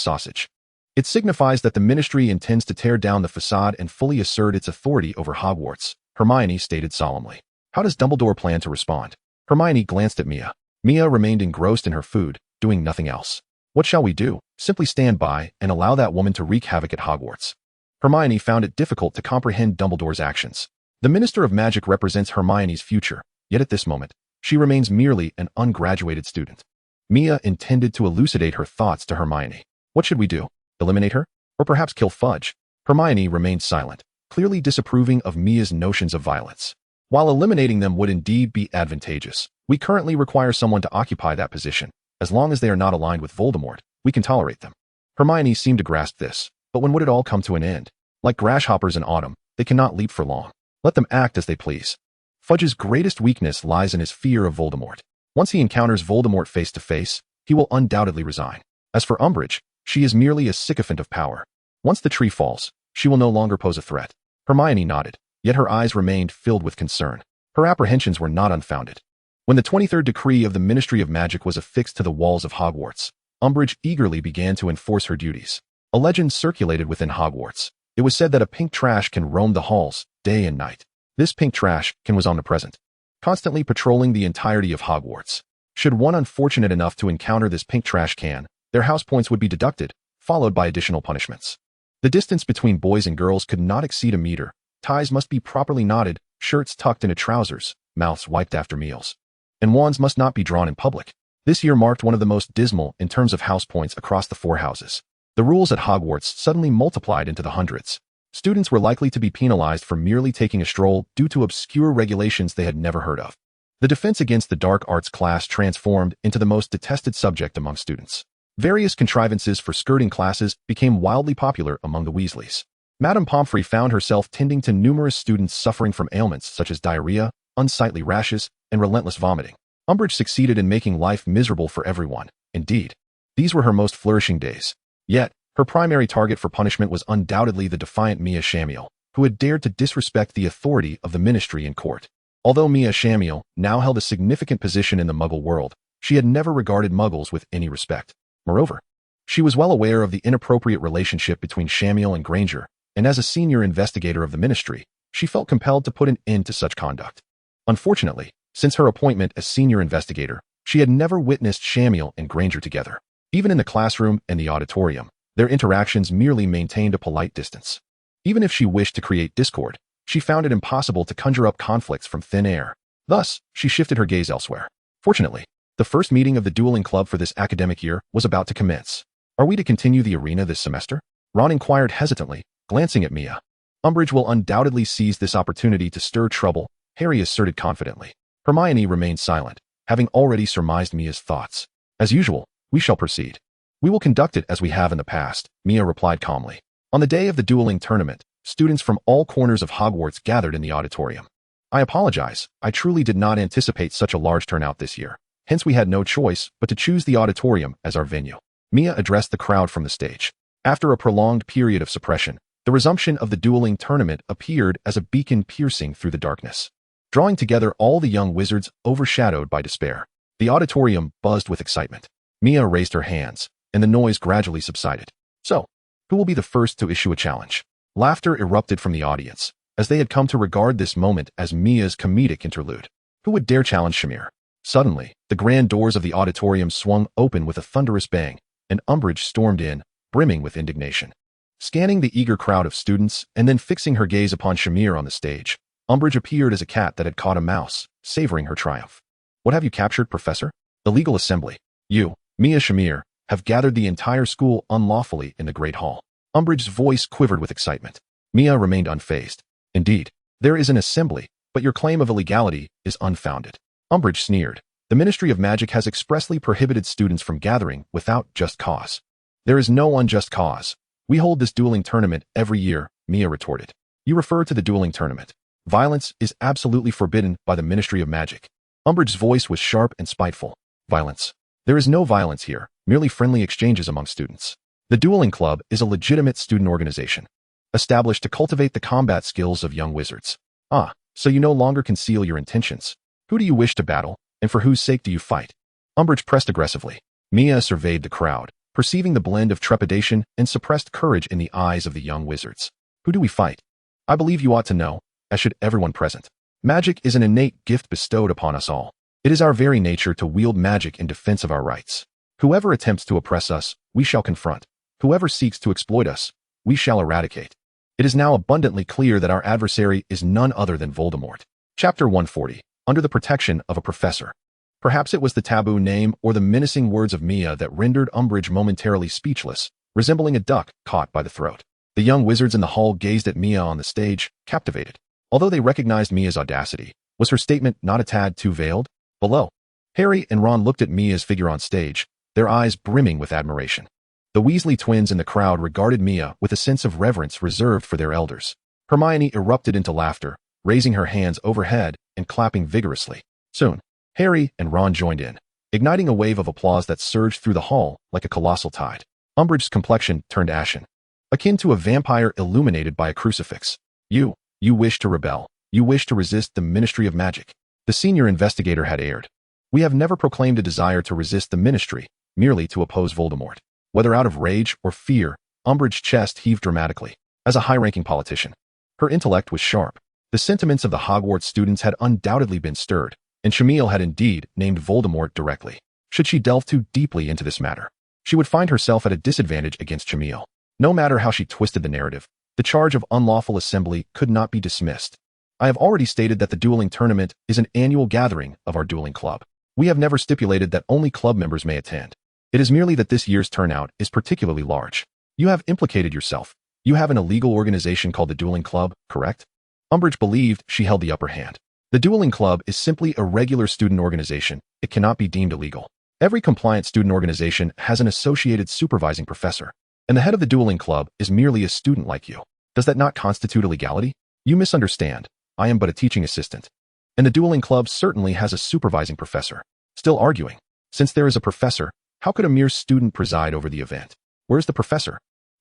sausage. It signifies that the ministry intends to tear down the facade and fully assert its authority over Hogwarts, Hermione stated solemnly. How does Dumbledore plan to respond? Hermione glanced at Mia. Mia remained engrossed in her food, doing nothing else. What shall we do? Simply stand by and allow that woman to wreak havoc at Hogwarts. Hermione found it difficult to comprehend Dumbledore's actions. The Minister of Magic represents Hermione's future, yet at this moment, she remains merely an ungraduated student. Mia intended to elucidate her thoughts to Hermione. What should we do? Eliminate her? Or perhaps kill Fudge? Hermione remained silent, clearly disapproving of Mia's notions of violence. While eliminating them would indeed be advantageous, we currently require someone to occupy that position. As long as they are not aligned with Voldemort, we can tolerate them. Hermione seemed to grasp this, but when would it all come to an end? Like grasshoppers in autumn, they cannot leap for long. Let them act as they please. Fudge's greatest weakness lies in his fear of Voldemort. Once he encounters Voldemort face to face, he will undoubtedly resign. As for Umbridge, she is merely a sycophant of power. Once the tree falls, she will no longer pose a threat. Hermione nodded, yet her eyes remained filled with concern. Her apprehensions were not unfounded. When the 23rd decree of the Ministry of Magic was affixed to the walls of Hogwarts, Umbridge eagerly began to enforce her duties. A legend circulated within Hogwarts. It was said that a pink trash can roam the halls, day and night. This pink trash can was omnipresent, constantly patrolling the entirety of Hogwarts. Should one unfortunate enough to encounter this pink trash can, their house points would be deducted, followed by additional punishments. The distance between boys and girls could not exceed a meter. Ties must be properly knotted, shirts tucked into trousers, mouths wiped after meals. And wands must not be drawn in public. This year marked one of the most dismal in terms of house points across the four houses. The rules at Hogwarts suddenly multiplied into the hundreds. Students were likely to be penalized for merely taking a stroll due to obscure regulations they had never heard of. The defense against the dark arts class transformed into the most detested subject among students. Various contrivances for skirting classes became wildly popular among the Weasleys. Madame Pomfrey found herself tending to numerous students suffering from ailments such as diarrhea, unsightly rashes, and relentless vomiting. Umbridge succeeded in making life miserable for everyone. Indeed, these were her most flourishing days. Yet, Her primary target for punishment was undoubtedly the defiant Mia Shamiel, who had dared to disrespect the authority of the ministry in court. Although Mia Shamiel now held a significant position in the Muggle world, she had never regarded Muggles with any respect. Moreover, she was well aware of the inappropriate relationship between Shamiel and Granger, and as a senior investigator of the ministry, she felt compelled to put an end to such conduct. Unfortunately, since her appointment as senior investigator, she had never witnessed Shamiel and Granger together. Even in the classroom and the auditorium, their interactions merely maintained a polite distance. Even if she wished to create discord, she found it impossible to conjure up conflicts from thin air. Thus, she shifted her gaze elsewhere. Fortunately, the first meeting of the dueling club for this academic year was about to commence. Are we to continue the arena this semester? Ron inquired hesitantly, glancing at Mia. Umbridge will undoubtedly seize this opportunity to stir trouble, Harry asserted confidently. Hermione remained silent, having already surmised Mia's thoughts. As usual, we shall proceed. We will conduct it as we have in the past, Mia replied calmly. On the day of the dueling tournament, students from all corners of Hogwarts gathered in the auditorium. I apologize, I truly did not anticipate such a large turnout this year. Hence we had no choice but to choose the auditorium as our venue. Mia addressed the crowd from the stage. After a prolonged period of suppression, the resumption of the dueling tournament appeared as a beacon piercing through the darkness, drawing together all the young wizards overshadowed by despair. The auditorium buzzed with excitement. Mia raised her hands, and the noise gradually subsided. So, who will be the first to issue a challenge? Laughter erupted from the audience, as they had come to regard this moment as Mia's comedic interlude. Who would dare challenge Shamir? Suddenly, the grand doors of the auditorium swung open with a thunderous bang, and Umbridge stormed in, brimming with indignation. Scanning the eager crowd of students and then fixing her gaze upon Shamir on the stage, Umbridge appeared as a cat that had caught a mouse, savoring her triumph. What have you captured, Professor? The legal assembly. You, Mia Shamir, have gathered the entire school unlawfully in the Great Hall. Umbridge's voice quivered with excitement. Mia remained unfazed. Indeed, there is an assembly, but your claim of illegality is unfounded. Umbridge sneered. The Ministry of Magic has expressly prohibited students from gathering without just cause. There is no unjust cause. We hold this dueling tournament every year, Mia retorted. You refer to the dueling tournament. Violence is absolutely forbidden by the Ministry of Magic. Umbridge's voice was sharp and spiteful. Violence. There is no violence here, merely friendly exchanges among students. The Dueling Club is a legitimate student organization, established to cultivate the combat skills of young wizards. Ah, so you no longer conceal your intentions. Who do you wish to battle, and for whose sake do you fight? Umbridge pressed aggressively. Mia surveyed the crowd, perceiving the blend of trepidation and suppressed courage in the eyes of the young wizards. Who do we fight? I believe you ought to know, as should everyone present. Magic is an innate gift bestowed upon us all. It is our very nature to wield magic in defense of our rights. Whoever attempts to oppress us, we shall confront. Whoever seeks to exploit us, we shall eradicate. It is now abundantly clear that our adversary is none other than Voldemort. Chapter 140. Under the protection of a professor. Perhaps it was the taboo name or the menacing words of Mia that rendered Umbridge momentarily speechless, resembling a duck caught by the throat. The young wizards in the hall gazed at Mia on the stage, captivated. Although they recognized Mia's audacity, was her statement not a tad too veiled? Below, Harry and Ron looked at Mia's figure on stage, their eyes brimming with admiration. The Weasley twins in the crowd regarded Mia with a sense of reverence reserved for their elders. Hermione erupted into laughter, raising her hands overhead and clapping vigorously. Soon, Harry and Ron joined in, igniting a wave of applause that surged through the hall like a colossal tide. Umbridge's complexion turned ashen, akin to a vampire illuminated by a crucifix. You wish to rebel. You wish to resist the Ministry of Magic. The senior investigator had aired. We have never proclaimed a desire to resist the Ministry, merely to oppose Voldemort. Whether out of rage or fear, Umbridge's chest heaved dramatically. As a high-ranking politician, her intellect was sharp. The sentiments of the Hogwarts students had undoubtedly been stirred, and Shamil had indeed named Voldemort directly. Should she delve too deeply into this matter, she would find herself at a disadvantage against Shamil. No matter how she twisted the narrative, the charge of unlawful assembly could not be dismissed. I have already stated that the dueling tournament is an annual gathering of our dueling club. We have never stipulated that only club members may attend. It is merely that this year's turnout is particularly large. You have implicated yourself. You have an illegal organization called the Dueling Club, correct? Umbridge believed she held the upper hand. The Dueling Club is simply a regular student organization. It cannot be deemed illegal. Every compliant student organization has an associated supervising professor, and the head of the Dueling Club is merely a student like you. Does that not constitute illegality? You misunderstand. I am but a teaching assistant. And the Dueling Club certainly has a supervising professor. Still arguing. Since there is a professor, how could a mere student preside over the event? Where's the professor?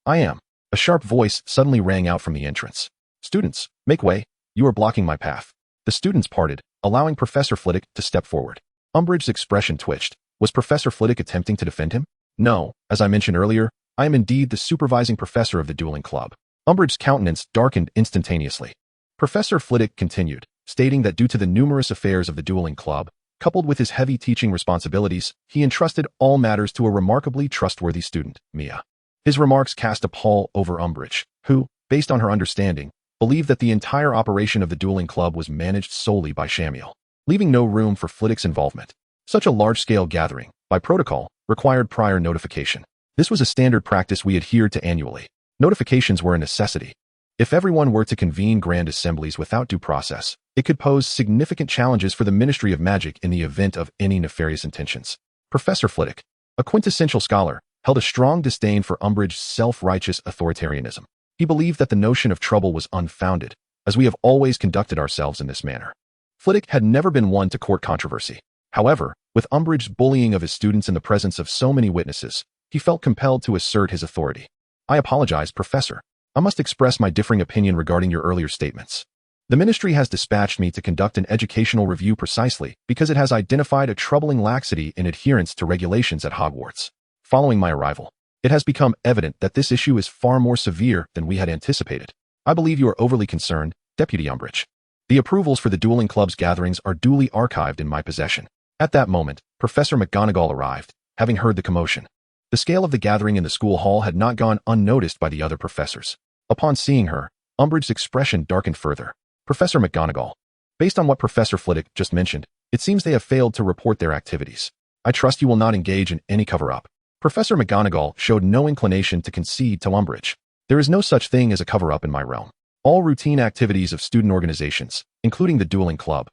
I am. A sharp voice suddenly rang out from the entrance. Students, make way. You are blocking my path. The students parted, allowing Professor Flitwick to step forward. Umbridge's expression twitched. Was Professor Flitwick attempting to defend him? No, as I mentioned earlier, I am indeed the supervising professor of the dueling club. Umbridge's countenance darkened instantaneously. Professor Flitwick continued, stating that due to the numerous affairs of the dueling club, coupled with his heavy teaching responsibilities, he entrusted all matters to a remarkably trustworthy student, Mia. His remarks cast a pall over Umbridge, who, based on her understanding, believed that the entire operation of the dueling club was managed solely by Shamiel, leaving no room for Flitwick's involvement. Such a large-scale gathering, by protocol, required prior notification. This was a standard practice we adhered to annually. Notifications were a necessity. If everyone were to convene grand assemblies without due process, it could pose significant challenges for the Ministry of Magic in the event of any nefarious intentions. Professor Flitwick, a quintessential scholar, held a strong disdain for Umbridge's self-righteous authoritarianism. He believed that the notion of trouble was unfounded, as we have always conducted ourselves in this manner. Flitwick had never been one to court controversy. However, with Umbridge's bullying of his students in the presence of so many witnesses, he felt compelled to assert his authority. I apologize, Professor. I must express my differing opinion regarding your earlier statements. The Ministry has dispatched me to conduct an educational review precisely because it has identified a troubling laxity in adherence to regulations at Hogwarts. Following my arrival, it has become evident that this issue is far more severe than we had anticipated. I believe you are overly concerned, Deputy Umbridge. The approvals for the dueling club's gatherings are duly archived in my possession. At that moment, Professor McGonagall arrived, having heard the commotion. The scale of the gathering in the school hall had not gone unnoticed by the other professors. Upon seeing her, Umbridge's expression darkened further. Professor McGonagall, based on what Professor Flitwick just mentioned, it seems they have failed to report their activities. I trust you will not engage in any cover-up. Professor McGonagall showed no inclination to concede to Umbridge. There is no such thing as a cover-up in my realm. All routine activities of student organizations, including the dueling club,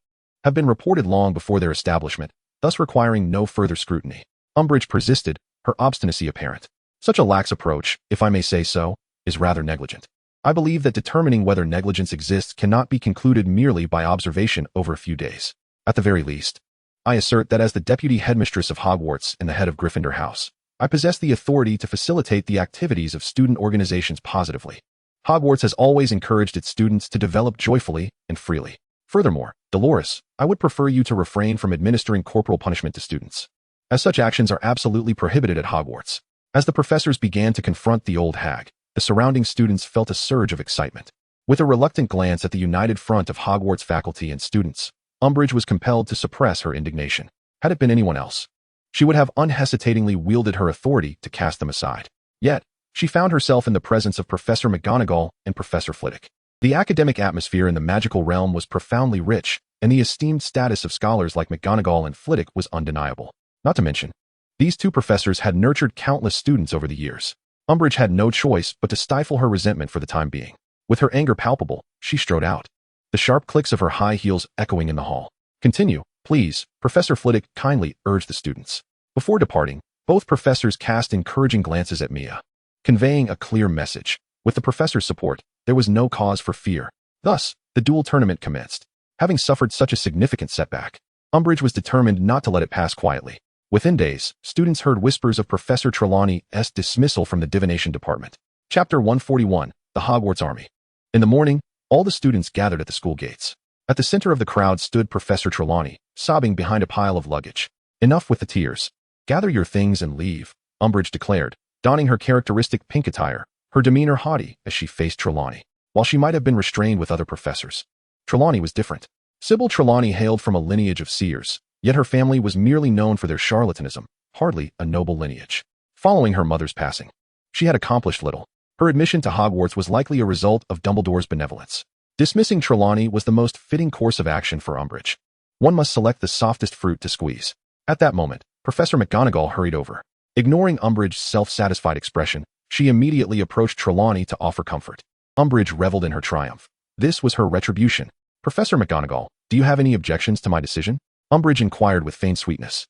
have been reported long before their establishment, thus requiring no further scrutiny. Umbridge persisted, her obstinacy apparent. Such a lax approach, if I may say so, is rather negligent. I believe that determining whether negligence exists cannot be concluded merely by observation over a few days. At the very least, I assert that as the Deputy Headmistress of Hogwarts and the head of Gryffindor House, I possess the authority to facilitate the activities of student organizations positively. Hogwarts has always encouraged its students to develop joyfully and freely. Furthermore, Dolores, I would prefer you to refrain from administering corporal punishment to students, as such actions are absolutely prohibited at Hogwarts. As the professors began to confront the old hag, the surrounding students felt a surge of excitement. With a reluctant glance at the united front of Hogwarts faculty and students, Umbridge was compelled to suppress her indignation. Had it been anyone else, she would have unhesitatingly wielded her authority to cast them aside. Yet, she found herself in the presence of Professor McGonagall and Professor Flitwick. The academic atmosphere in the magical realm was profoundly rich, and the esteemed status of scholars like McGonagall and Flitwick was undeniable. Not to mention, these two professors had nurtured countless students over the years. Umbridge had no choice but to stifle her resentment for the time being. With her anger palpable, she strode out, the sharp clicks of her high heels echoing in the hall. Continue, please, Professor Flitwick kindly urged the students. Before departing, both professors cast encouraging glances at Mia, conveying a clear message. With the professor's support, there was no cause for fear. Thus, the duel tournament commenced. Having suffered such a significant setback, Umbridge was determined not to let it pass quietly. Within days, students heard whispers of Professor Trelawney's dismissal from the divination department. Chapter 141, The Hogwarts Army. In the morning, all the students gathered at the school gates. At the center of the crowd stood Professor Trelawney, sobbing behind a pile of luggage. Enough with the tears. Gather your things and leave, Umbridge declared, donning her characteristic pink attire, her demeanor haughty as she faced Trelawney. While she might have been restrained with other professors, Trelawney was different. Sybil Trelawney hailed from a lineage of seers, yet her family was merely known for their charlatanism, hardly a noble lineage. Following her mother's passing, she had accomplished little. Her admission to Hogwarts was likely a result of Dumbledore's benevolence. Dismissing Trelawney was the most fitting course of action for Umbridge. One must select the softest fruit to squeeze. At that moment, Professor McGonagall hurried over. Ignoring Umbridge's self-satisfied expression, she immediately approached Trelawney to offer comfort. Umbridge reveled in her triumph. This was her retribution. Professor McGonagall, do you have any objections to my decision? Umbridge inquired with feigned sweetness.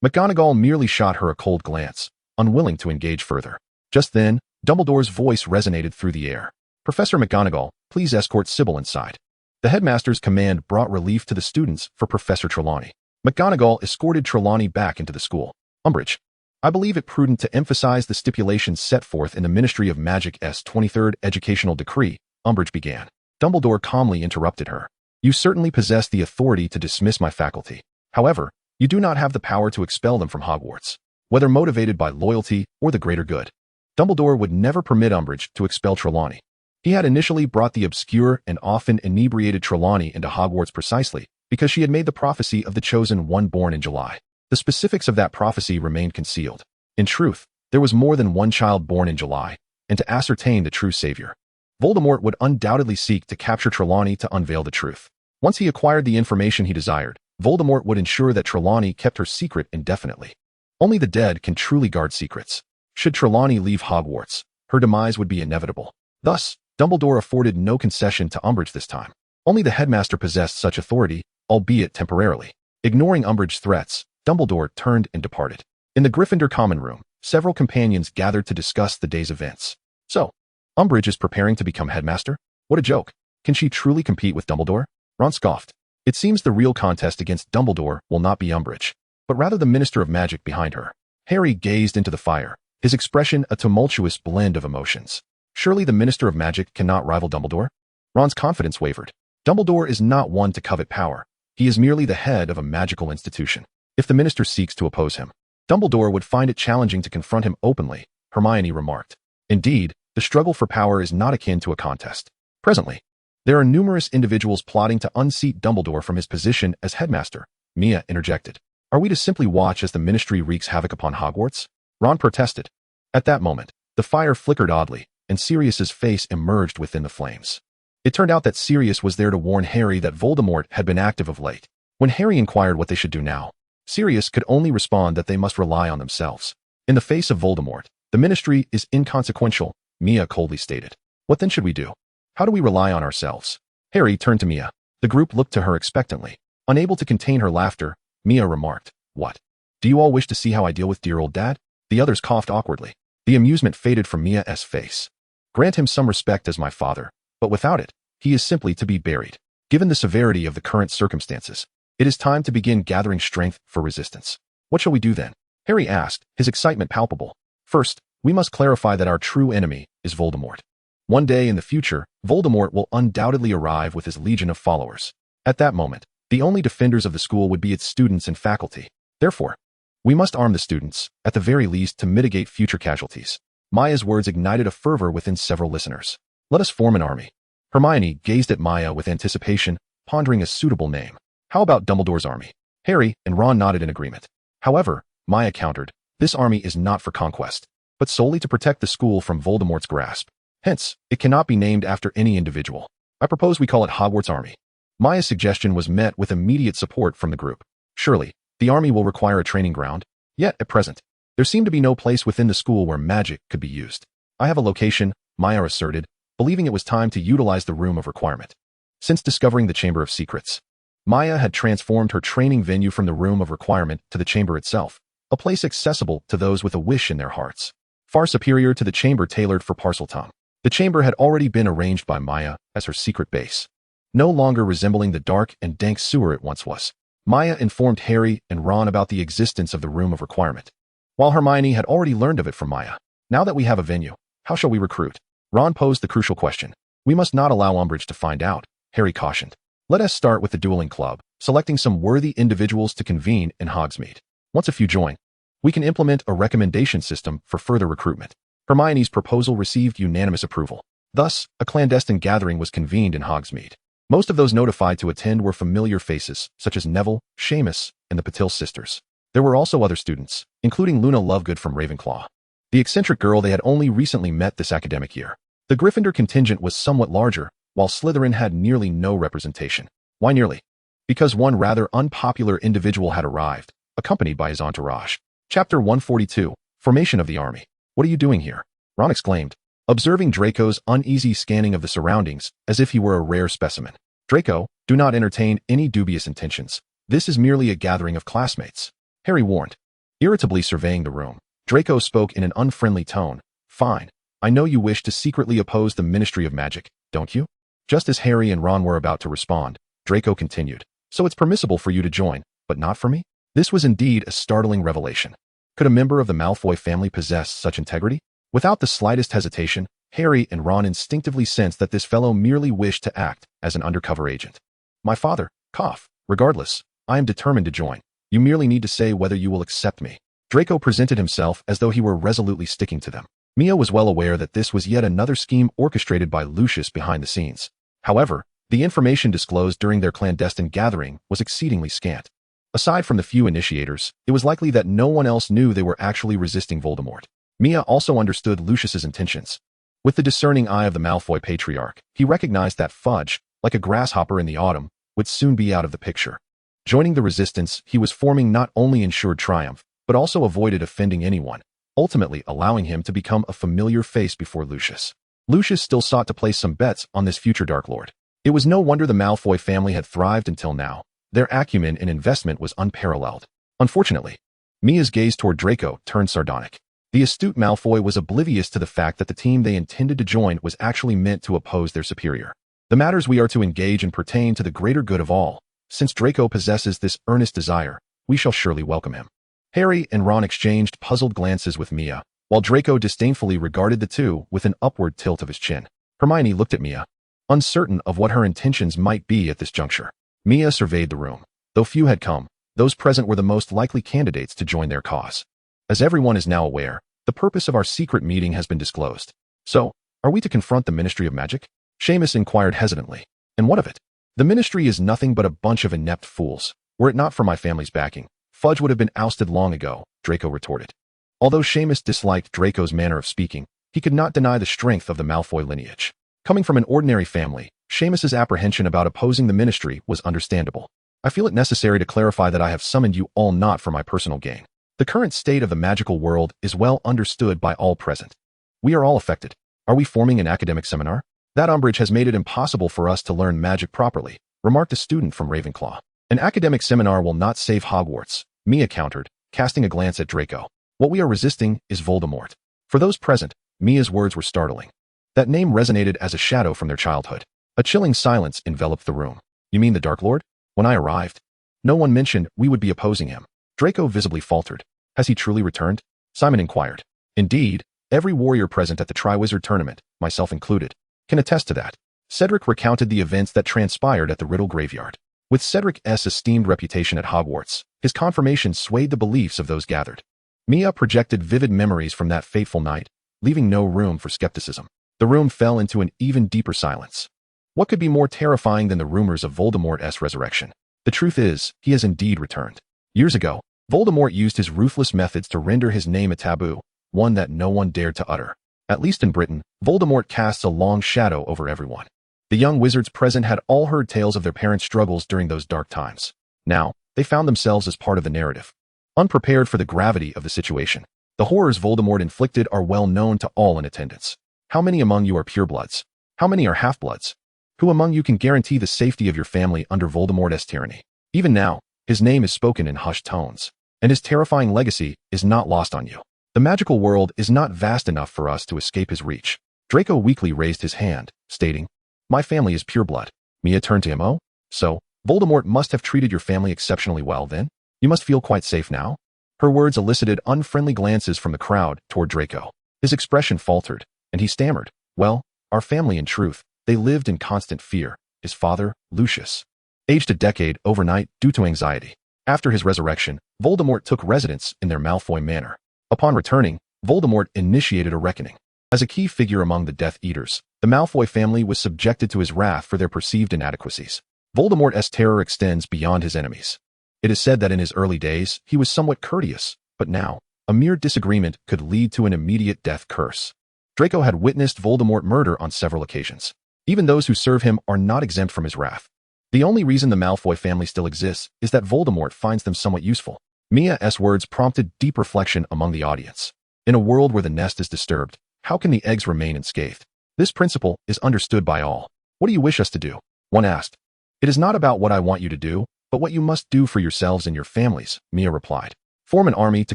McGonagall merely shot her a cold glance, unwilling to engage further. Just then, Dumbledore's voice resonated through the air. Professor McGonagall, please escort Sybil inside. The headmaster's command brought relief to the students for Professor Trelawney. McGonagall escorted Trelawney back into the school. Umbridge, I believe it prudent to emphasize the stipulations set forth in the Ministry of Magic's 23rd Educational Decree, Umbridge began. Dumbledore calmly interrupted her. You certainly possess the authority to dismiss my faculty. However, you do not have the power to expel them from Hogwarts, whether motivated by loyalty or the greater good. Dumbledore would never permit Umbridge to expel Trelawney. He had initially brought the obscure and often inebriated Trelawney into Hogwarts precisely because she had made the prophecy of the chosen one born in July. The specifics of that prophecy remained concealed. In truth, there was more than one child born in July, and to ascertain the true savior, Voldemort would undoubtedly seek to capture Trelawney to unveil the truth. Once he acquired the information he desired, Voldemort would ensure that Trelawney kept her secret indefinitely. Only the dead can truly guard secrets. Should Trelawney leave Hogwarts, her demise would be inevitable. Thus, Dumbledore afforded no concession to Umbridge this time. Only the headmaster possessed such authority, albeit temporarily. Ignoring Umbridge's threats, Dumbledore turned and departed. In the Gryffindor common room, several companions gathered to discuss the day's events. So, Umbridge is preparing to become headmaster? What a joke. Can she truly compete with Dumbledore? Ron scoffed. It seems the real contest against Dumbledore will not be Umbridge, but rather the Minister of Magic behind her. Harry gazed into the fire, his expression a tumultuous blend of emotions. Surely the Minister of Magic cannot rival Dumbledore? Ron's confidence wavered. Dumbledore is not one to covet power. He is merely the head of a magical institution. If the minister seeks to oppose him, Dumbledore would find it challenging to confront him openly, Hermione remarked. Indeed, the struggle for power is not akin to a contest. Presently, there are numerous individuals plotting to unseat Dumbledore from his position as headmaster, Mia interjected. Are we to simply watch as the ministry wreaks havoc upon Hogwarts? Ron protested. At that moment, the fire flickered oddly, and Sirius's face emerged within the flames. It turned out that Sirius was there to warn Harry that Voldemort had been active of late. When Harry inquired what they should do now, Sirius could only respond that they must rely on themselves. In the face of Voldemort, the ministry is inconsequential, Mia coldly stated. What then should we do? How do we rely on ourselves? Harry turned to Mia. The group looked to her expectantly. Unable to contain her laughter, Mia remarked, What? Do you all wish to see how I deal with dear old dad? The others coughed awkwardly. The amusement faded from Mia's face. Grant him some respect as my father, but without it, he is simply to be buried. Given the severity of the current circumstances, it is time to begin gathering strength for resistance. What shall we do then? Harry asked, his excitement palpable. First, we must clarify that our true enemy is Voldemort. One day in the future, Voldemort will undoubtedly arrive with his legion of followers. At that moment, the only defenders of the school would be its students and faculty. Therefore, we must arm the students, at the very least, to mitigate future casualties. Maya's words ignited a fervor within several listeners. Let us form an army. Hermione gazed at Maya with anticipation, pondering a suitable name. How about Dumbledore's army? Harry and Ron nodded in agreement. However, Maya countered, this army is not for conquest, but solely to protect the school from Voldemort's grasp. Hence, it cannot be named after any individual. I propose we call it Hogwarts Army. Maya's suggestion was met with immediate support from the group. Surely, the army will require a training ground. Yet, at present, there seemed to be no place within the school where magic could be used. I have a location, Maya asserted, believing it was time to utilize the Room of Requirement. Since discovering the Chamber of Secrets, Maya had transformed her training venue from the Room of Requirement to the chamber itself, a place accessible to those with a wish in their hearts. Far superior to the chamber tailored for Parseltongue. The chamber had already been arranged by Maya as her secret base. No longer resembling the dark and dank sewer it once was, Maya informed Harry and Ron about the existence of the Room of Requirement, while Hermione had already learned of it from Maya. Now that we have a venue, how shall we recruit? Ron posed the crucial question. We must not allow Umbridge to find out, Harry cautioned. Let us start with the dueling club, selecting some worthy individuals to convene in Hogsmeade. Once a few join, we can implement a recommendation system for further recruitment. Hermione's proposal received unanimous approval. Thus, a clandestine gathering was convened in Hogsmeade. Most of those notified to attend were familiar faces, such as Neville, Seamus, and the Patil sisters. There were also other students, including Luna Lovegood from Ravenclaw, the eccentric girl they had only recently met this academic year. The Gryffindor contingent was somewhat larger, while Slytherin had nearly no representation. Why nearly? Because one rather unpopular individual had arrived, accompanied by his entourage. Chapter 142, Formation of the Army. What are you doing here? Ron exclaimed, observing Draco's uneasy scanning of the surroundings as if he were a rare specimen. Draco, do not entertain any dubious intentions. This is merely a gathering of classmates, Harry warned. Irritably surveying the room, Draco spoke in an unfriendly tone. Fine. I know you wish to secretly oppose the Ministry of Magic, don't you? Just as Harry and Ron were about to respond, Draco continued. So it's permissible for you to join, but not for me? This was indeed a startling revelation. Could a member of the Malfoy family possess such integrity? Without the slightest hesitation, Harry and Ron instinctively sensed that this fellow merely wished to act as an undercover agent. My father, cough. Regardless, I am determined to join. You merely need to say whether you will accept me. Draco presented himself as though he were resolutely sticking to them. Mia was well aware that this was yet another scheme orchestrated by Lucius behind the scenes. However, the information disclosed during their clandestine gathering was exceedingly scant. Aside from the few initiators, it was likely that no one else knew they were actually resisting Voldemort. Mia also understood Lucius's intentions. With the discerning eye of the Malfoy patriarch, he recognized that Fudge, like a grasshopper in the autumn, would soon be out of the picture. Joining the resistance, he was forming not only ensured triumph, but also avoided offending anyone, ultimately allowing him to become a familiar face before Lucius. Lucius still sought to place some bets on this future Dark Lord. It was no wonder the Malfoy family had thrived until now. Their acumen and investment was unparalleled. Unfortunately, Mia's gaze toward Draco turned sardonic. The astute Malfoy was oblivious to the fact that the team they intended to join was actually meant to oppose their superior. The matters we are to engage in pertain to the greater good of all. Since Draco possesses this earnest desire, we shall surely welcome him. Harry and Ron exchanged puzzled glances with Mia, while Draco disdainfully regarded the two with an upward tilt of his chin. Hermione looked at Mia, uncertain of what her intentions might be at this juncture. Mia surveyed the room. Though few had come, those present were the most likely candidates to join their cause. As everyone is now aware, the purpose of our secret meeting has been disclosed. So, are we to confront the Ministry of Magic? Seamus inquired hesitantly. And what of it? The Ministry is nothing but a bunch of inept fools. Were it not for my family's backing, Fudge would have been ousted long ago, Draco retorted. Although Seamus disliked Draco's manner of speaking, he could not deny the strength of the Malfoy lineage. Coming from an ordinary family, Seamus's apprehension about opposing the Ministry was understandable. I feel it necessary to clarify that I have summoned you all not for my personal gain. The current state of the magical world is well understood by all present. We are all affected. Are we forming an academic seminar? That Umbridge has made it impossible for us to learn magic properly, remarked a student from Ravenclaw. An academic seminar will not save Hogwarts, Mia countered, casting a glance at Draco. What we are resisting is Voldemort. For those present, Mia's words were startling. That name resonated as a shadow from their childhood. A chilling silence enveloped the room. You mean the Dark Lord? When I arrived, no one mentioned we would be opposing him. Draco visibly faltered. Has he truly returned? Simon inquired. Indeed, every warrior present at the Triwizard Tournament, myself included, can attest to that. Cedric recounted the events that transpired at the Riddle Graveyard. With Cedric's esteemed reputation at Hogwarts, his confirmation swayed the beliefs of those gathered. Mia projected vivid memories from that fateful night, leaving no room for skepticism. The room fell into an even deeper silence. What could be more terrifying than the rumors of Voldemort's resurrection? The truth is, he has indeed returned. Years ago, Voldemort used his ruthless methods to render his name a taboo, one that no one dared to utter. At least in Britain, Voldemort casts a long shadow over everyone. The young wizards present had all heard tales of their parents' struggles during those dark times. Now, they found themselves as part of the narrative. Unprepared for the gravity of the situation, the horrors Voldemort inflicted are well known to all in attendance. How many among you are purebloods? How many are half-bloods? Who among you can guarantee the safety of your family under Voldemort's tyranny? Even now, his name is spoken in hushed tones, and his terrifying legacy is not lost on you. The magical world is not vast enough for us to escape his reach. Draco weakly raised his hand, stating, My family is pureblood. Mia turned to him. Oh, so, Voldemort must have treated your family exceptionally well then? You must feel quite safe now? Her words elicited unfriendly glances from the crowd toward Draco. His expression faltered, and he stammered, Well, our family in truth, they lived in constant fear. His father, Lucius, aged a decade overnight due to anxiety. After his resurrection, Voldemort took residence in their Malfoy manor. Upon returning, Voldemort initiated a reckoning. As a key figure among the Death Eaters, the Malfoy family was subjected to his wrath for their perceived inadequacies. Voldemort's terror extends beyond his enemies. It is said that in his early days, he was somewhat courteous, but now, a mere disagreement could lead to an immediate death curse. Draco had witnessed Voldemort murder on several occasions. Even those who serve him are not exempt from his wrath. The only reason the Malfoy family still exists is that Voldemort finds them somewhat useful. Mia's words prompted deep reflection among the audience. In a world where the nest is disturbed, how can the eggs remain unscathed? This principle is understood by all. What do you wish us to do? One asked. It is not about what I want you to do, but what you must do for yourselves and your families, Mia replied. Form an army to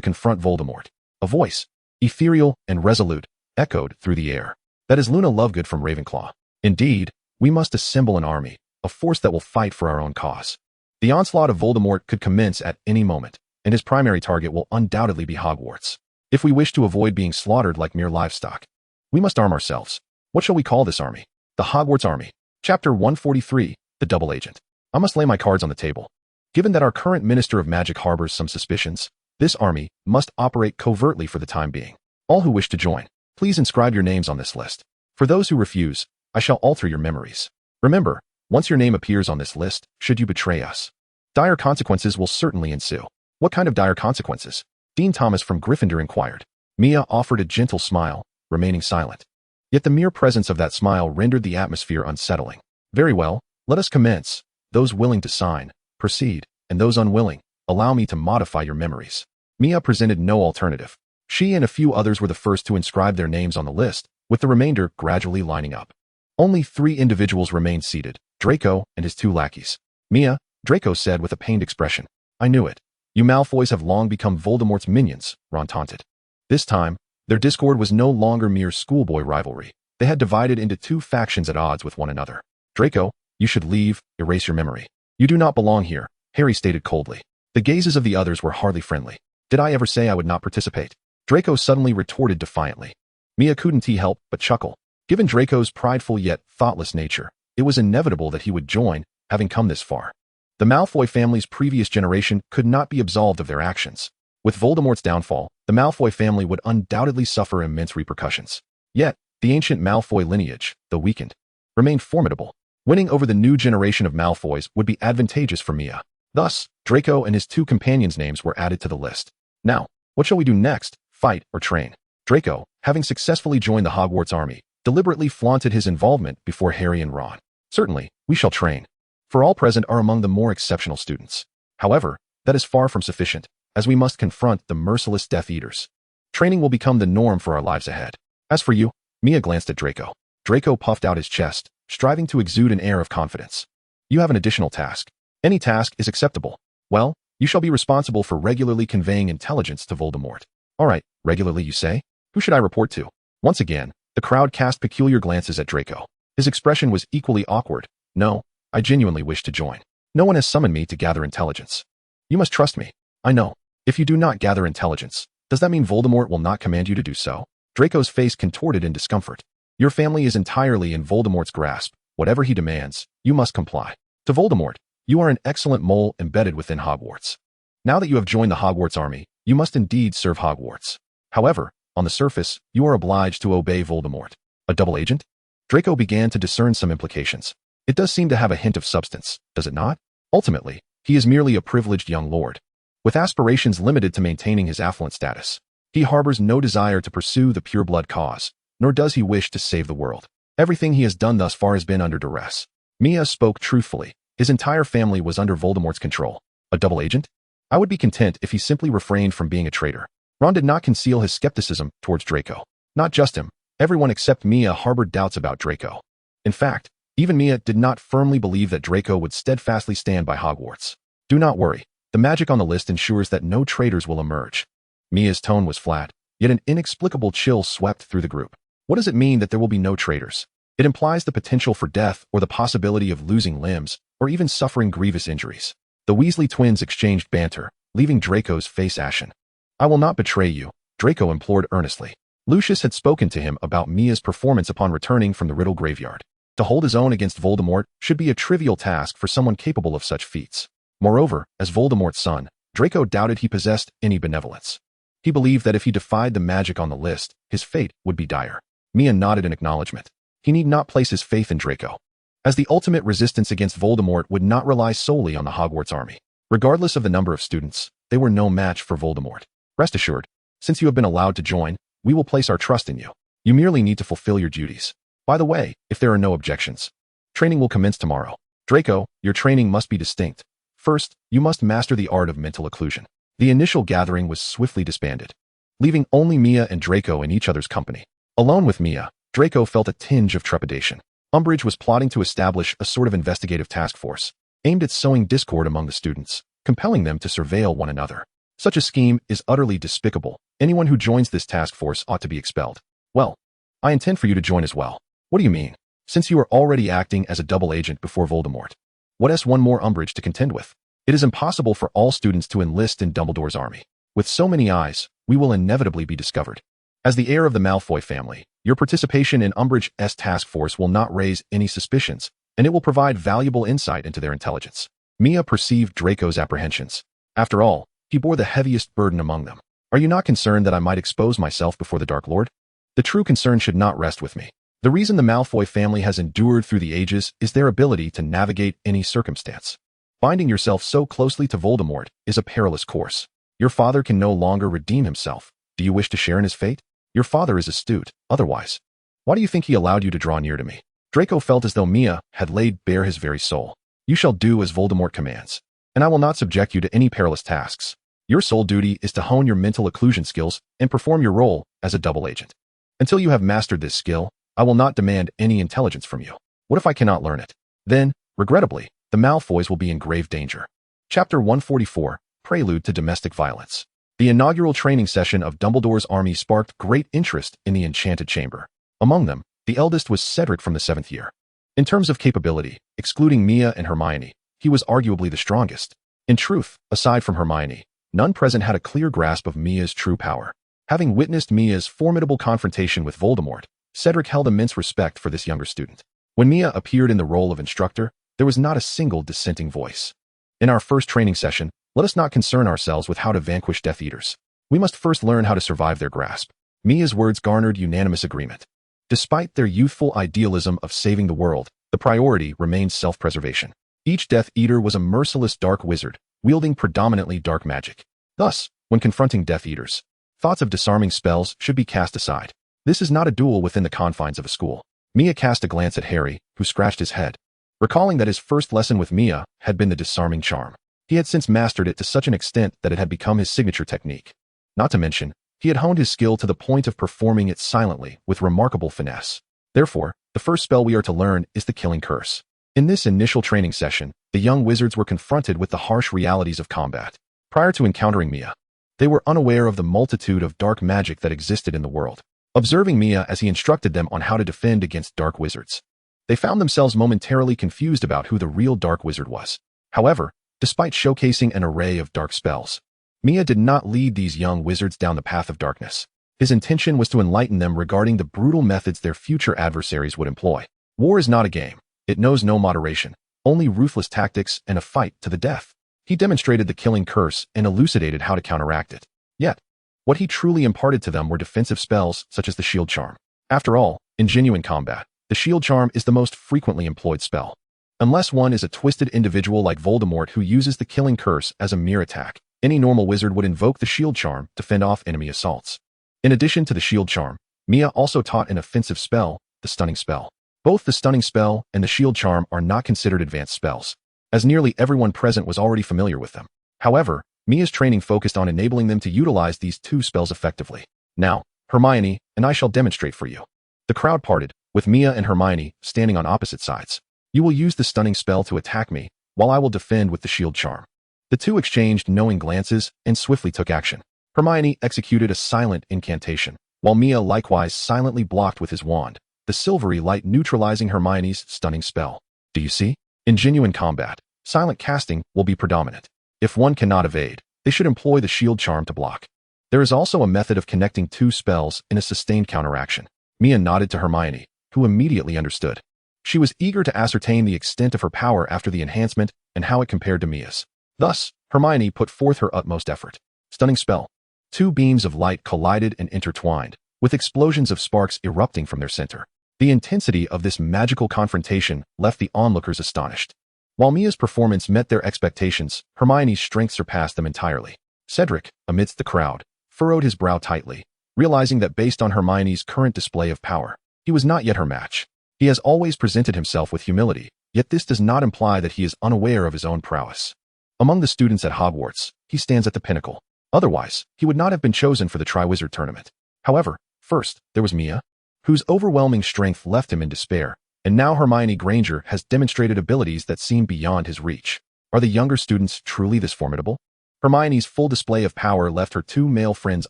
confront Voldemort. A voice, ethereal and resolute, echoed through the air. That is Luna Lovegood from Ravenclaw. Indeed, we must assemble an army, a force that will fight for our own cause. The onslaught of Voldemort could commence at any moment. and his primary target will undoubtedly be Hogwarts. If we wish to avoid being slaughtered like mere livestock, we must arm ourselves. What shall we call this army? The Hogwarts Army. Chapter 143, The Double Agent. I must lay my cards on the table. Given that our current Minister of Magic harbors some suspicions, this army must operate covertly for the time being. All who wish to join, please inscribe your names on this list. For those who refuse, I shall alter your memories. Remember, once your name appears on this list, should you betray us, dire consequences will certainly ensue. What kind of dire consequences? Dean Thomas from Gryffindor inquired. Mia offered a gentle smile, remaining silent. Yet the mere presence of that smile rendered the atmosphere unsettling. Very well, let us commence. Those willing to sign, proceed, and those unwilling, allow me to modify your memories. Mia presented no alternative. She and a few others were the first to inscribe their names on the list, with the remainder gradually lining up. Only 3 individuals remained seated, Draco and his 2 lackeys. Mia, Draco said with a pained expression. I knew it. You Malfoys have long become Voldemort's minions, Ron taunted. This time, their discord was no longer mere schoolboy rivalry. They had divided into 2 factions at odds with one another. Draco, you should leave, erase your memory. You do not belong here, Harry stated coldly. The gazes of the others were hardly friendly. Did I ever say I would not participate? Draco suddenly retorted defiantly. Mia couldn't help but chuckle. Given Draco's prideful yet thoughtless nature, it was inevitable that he would join, having come this far. The Malfoy family's previous generation could not be absolved of their actions. With Voldemort's downfall, the Malfoy family would undoubtedly suffer immense repercussions. Yet, the ancient Malfoy lineage, though weakened, remained formidable. Winning over the new generation of Malfoys would be advantageous for Mia. Thus, Draco and his 2 companions' names were added to the list. Now, what shall we do next, fight or train? Draco, having successfully joined the Hogwarts army, deliberately flaunted his involvement before Harry and Ron. Certainly, we shall train. For all present are among the more exceptional students. However, that is far from sufficient, as we must confront the merciless Death Eaters. Training will become the norm for our lives ahead. As for you, Mia glanced at Draco. Draco puffed out his chest, striving to exude an air of confidence. You have an additional task. Any task is acceptable. Well, you shall be responsible for regularly conveying intelligence to Voldemort. All right, regularly you say? Who should I report to? Once again, the crowd cast peculiar glances at Draco. His expression was equally awkward. No, I genuinely wish to join. No one has summoned me to gather intelligence. You must trust me. I know. If you do not gather intelligence, does that mean Voldemort will not command you to do so? Draco's face contorted in discomfort. Your family is entirely in Voldemort's grasp. Whatever he demands, you must comply. To Voldemort, you are an excellent mole embedded within Hogwarts. Now that you have joined the Hogwarts army, you must indeed serve Hogwarts. However, on the surface, you are obliged to obey Voldemort. A double agent? Draco began to discern some implications. It does seem to have a hint of substance, does it not? Ultimately, he is merely a privileged young lord, with aspirations limited to maintaining his affluent status. He harbors no desire to pursue the pure-blood cause, nor does he wish to save the world. Everything he has done thus far has been under duress. Mia spoke truthfully. His entire family was under Voldemort's control. A double agent? I would be content if he simply refrained from being a traitor. Ron did not conceal his skepticism towards Draco. Not just him. Everyone except Mia harbored doubts about Draco. In fact, even Mia did not firmly believe that Draco would steadfastly stand by Hogwarts. Do not worry. The magic on the list ensures that no traitors will emerge. Mia's tone was flat, yet an inexplicable chill swept through the group. What does it mean that there will be no traitors? It implies the potential for death or the possibility of losing limbs, or even suffering grievous injuries. The Weasley twins exchanged banter, leaving Draco's face ashen. I will not betray you, Draco implored earnestly. Lucius had spoken to him about Mia's performance upon returning from the Riddle graveyard. To hold his own against Voldemort should be a trivial task for someone capable of such feats. Moreover, as Voldemort's son, Draco doubted he possessed any benevolence. He believed that if he defied the magic on the list, his fate would be dire. Mia nodded in acknowledgement. He need not place his faith in Draco, as the ultimate resistance against Voldemort would not rely solely on the Hogwarts army. Regardless of the number of students, they were no match for Voldemort. Rest assured, since you have been allowed to join, we will place our trust in you. You merely need to fulfill your duties. By the way, if there are no objections, training will commence tomorrow. Draco, your training must be distinct. First, you must master the art of mental occlusion. The initial gathering was swiftly disbanded, leaving only Mia and Draco in each other's company. Alone with Mia, Draco felt a tinge of trepidation. Umbridge was plotting to establish a sort of investigative task force, aimed at sowing discord among the students, compelling them to surveil one another. Such a scheme is utterly despicable. Anyone who joins this task force ought to be expelled. Well, I intend for you to join as well. What do you mean? Since you are already acting as a double agent before Voldemort, what has one more Umbridge to contend with? It is impossible for all students to enlist in Dumbledore's army. With so many eyes, we will inevitably be discovered. As the heir of the Malfoy family, your participation in Umbridge's task force will not raise any suspicions, and it will provide valuable insight into their intelligence. Mia perceived Draco's apprehensions. After all, he bore the heaviest burden among them. Are you not concerned that I might expose myself before the Dark Lord? The true concern should not rest with me. The reason the Malfoy family has endured through the ages is their ability to navigate any circumstance. Binding yourself so closely to Voldemort is a perilous course. Your father can no longer redeem himself. Do you wish to share in his fate? Your father is astute, otherwise. Why do you think he allowed you to draw near to me? Draco felt as though Mia had laid bare his very soul. You shall do as Voldemort commands, and I will not subject you to any perilous tasks. Your sole duty is to hone your mental occlusion skills and perform your role as a double agent. Until you have mastered this skill, I will not demand any intelligence from you. What if I cannot learn it? Then, regrettably, the Malfoys will be in grave danger. Chapter 144, Prelude to Domestic Violence. The inaugural training session of Dumbledore's army sparked great interest in the Enchanted Chamber. Among them, the eldest was Cedric from the 7th year. In terms of capability, excluding Mia and Hermione, he was arguably the strongest. In truth, aside from Hermione, none present had a clear grasp of Mia's true power. Having witnessed Mia's formidable confrontation with Voldemort, Cedric held immense respect for this younger student. When Mia appeared in the role of instructor, there was not a single dissenting voice. In our first training session, let us not concern ourselves with how to vanquish Death Eaters. We must first learn how to survive their grasp. Mia's words garnered unanimous agreement. Despite their youthful idealism of saving the world, the priority remained self-preservation. Each Death Eater was a merciless dark wizard, wielding predominantly dark magic. Thus, when confronting Death Eaters, thoughts of disarming spells should be cast aside. This is not a duel within the confines of a school. Mia cast a glance at Harry, who scratched his head, recalling that his first lesson with Mia had been the disarming charm. He had since mastered it to such an extent that it had become his signature technique. Not to mention, he had honed his skill to the point of performing it silently with remarkable finesse. Therefore, the first spell we are to learn is the Killing Curse. In this initial training session, the young wizards were confronted with the harsh realities of combat. Prior to encountering Mia, they were unaware of the multitude of dark magic that existed in the world. Observing Mia as he instructed them on how to defend against dark wizards, they found themselves momentarily confused about who the real dark wizard was. However, despite showcasing an array of dark spells, Mia did not lead these young wizards down the path of darkness. His intention was to enlighten them regarding the brutal methods their future adversaries would employ. War is not a game. It knows no moderation, only ruthless tactics and a fight to the death. He demonstrated the Killing Curse and elucidated how to counteract it. Yet, what he truly imparted to them were defensive spells such as the Shield Charm. After all, in genuine combat, the Shield Charm is the most frequently employed spell. Unless one is a twisted individual like Voldemort who uses the Killing Curse as a mere attack, any normal wizard would invoke the Shield Charm to fend off enemy assaults. In addition to the Shield Charm, Mia also taught an offensive spell, the Stunning Spell. Both the Stunning Spell and the Shield Charm are not considered advanced spells, as nearly everyone present was already familiar with them. However, Mia's training focused on enabling them to utilize these two spells effectively. Now, Hermione and I shall demonstrate for you. The crowd parted, with Mia and Hermione standing on opposite sides. You will use the Stunning Spell to attack me, while I will defend with the Shield Charm. The two exchanged knowing glances and swiftly took action. Hermione executed a silent incantation, while Mia likewise silently blocked with his wand, the silvery light neutralizing Hermione's stunning spell. Do you see? In genuine combat, silent casting will be predominant. If one cannot evade, they should employ the Shield Charm to block. There is also a method of connecting two spells in a sustained counteraction. Mia nodded to Hermione, who immediately understood. She was eager to ascertain the extent of her power after the enhancement and how it compared to Mia's. Thus, Hermione put forth her utmost effort. Stunning Spell. Two beams of light collided and intertwined, with explosions of sparks erupting from their center. The intensity of this magical confrontation left the onlookers astonished. While Mia's performance met their expectations, Hermione's strength surpassed them entirely. Cedric, amidst the crowd, furrowed his brow tightly, realizing that based on Hermione's current display of power, he was not yet her match. He has always presented himself with humility, yet this does not imply that he is unaware of his own prowess. Among the students at Hogwarts, he stands at the pinnacle. Otherwise, he would not have been chosen for the Triwizard Tournament. However, first, there was Mia, whose overwhelming strength left him in despair, and now Hermione Granger has demonstrated abilities that seem beyond his reach. Are the younger students truly this formidable? Hermione's full display of power left her two male friends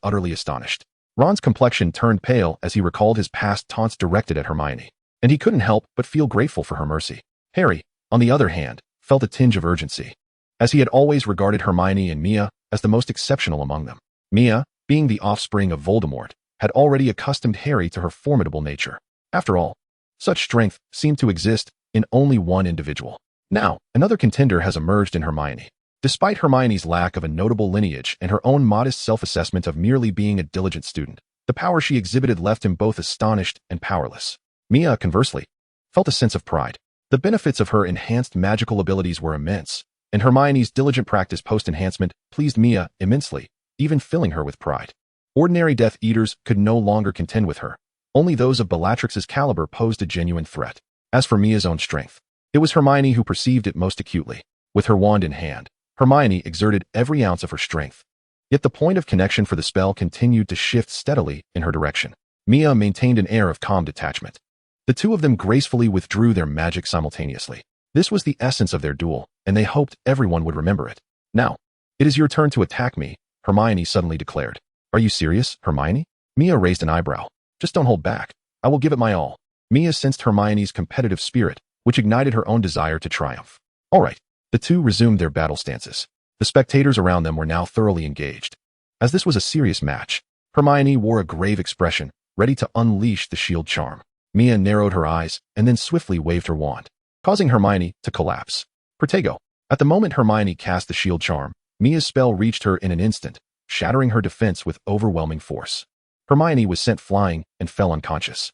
utterly astonished. Ron's complexion turned pale as he recalled his past taunts directed at Hermione, and he couldn't help but feel grateful for her mercy. Harry, on the other hand, felt a tinge of urgency. as he had always regarded Hermione and Mia as the most exceptional among them. Mia, being the offspring of Voldemort, had already accustomed Harry to her formidable nature. After all, such strength seemed to exist in only one individual. Now, another contender has emerged in Hermione. Despite Hermione's lack of a notable lineage and her own modest self-assessment of merely being a diligent student, the power she exhibited left him both astonished and powerless. Mia, conversely, felt a sense of pride. The benefits of her enhanced magical abilities were immense, and Hermione's diligent practice post-enhancement pleased Mia immensely, even filling her with pride. Ordinary Death Eaters could no longer contend with her. Only those of Bellatrix's caliber posed a genuine threat. As for Mia's own strength, it was Hermione who perceived it most acutely. With her wand in hand, Hermione exerted every ounce of her strength. Yet the point of connection for the spell continued to shift steadily in her direction. Mia maintained an air of calm detachment. The two of them gracefully withdrew their magic simultaneously. This was the essence of their duel, and they hoped everyone would remember it. Now, it is your turn to attack me, Hermione suddenly declared. Are you serious, Hermione? Mia raised an eyebrow. Just don't hold back. I will give it my all. Mia sensed Hermione's competitive spirit, which ignited her own desire to triumph. All right. The two resumed their battle stances. The spectators around them were now thoroughly engaged. As this was a serious match, Hermione wore a grave expression, ready to unleash the shield charm. Mia narrowed her eyes and then swiftly waved her wand, causing Hermione to collapse. Protego. At the moment Hermione cast the shield charm, Mia's spell reached her in an instant, shattering her defense with overwhelming force. Hermione was sent flying and fell unconscious.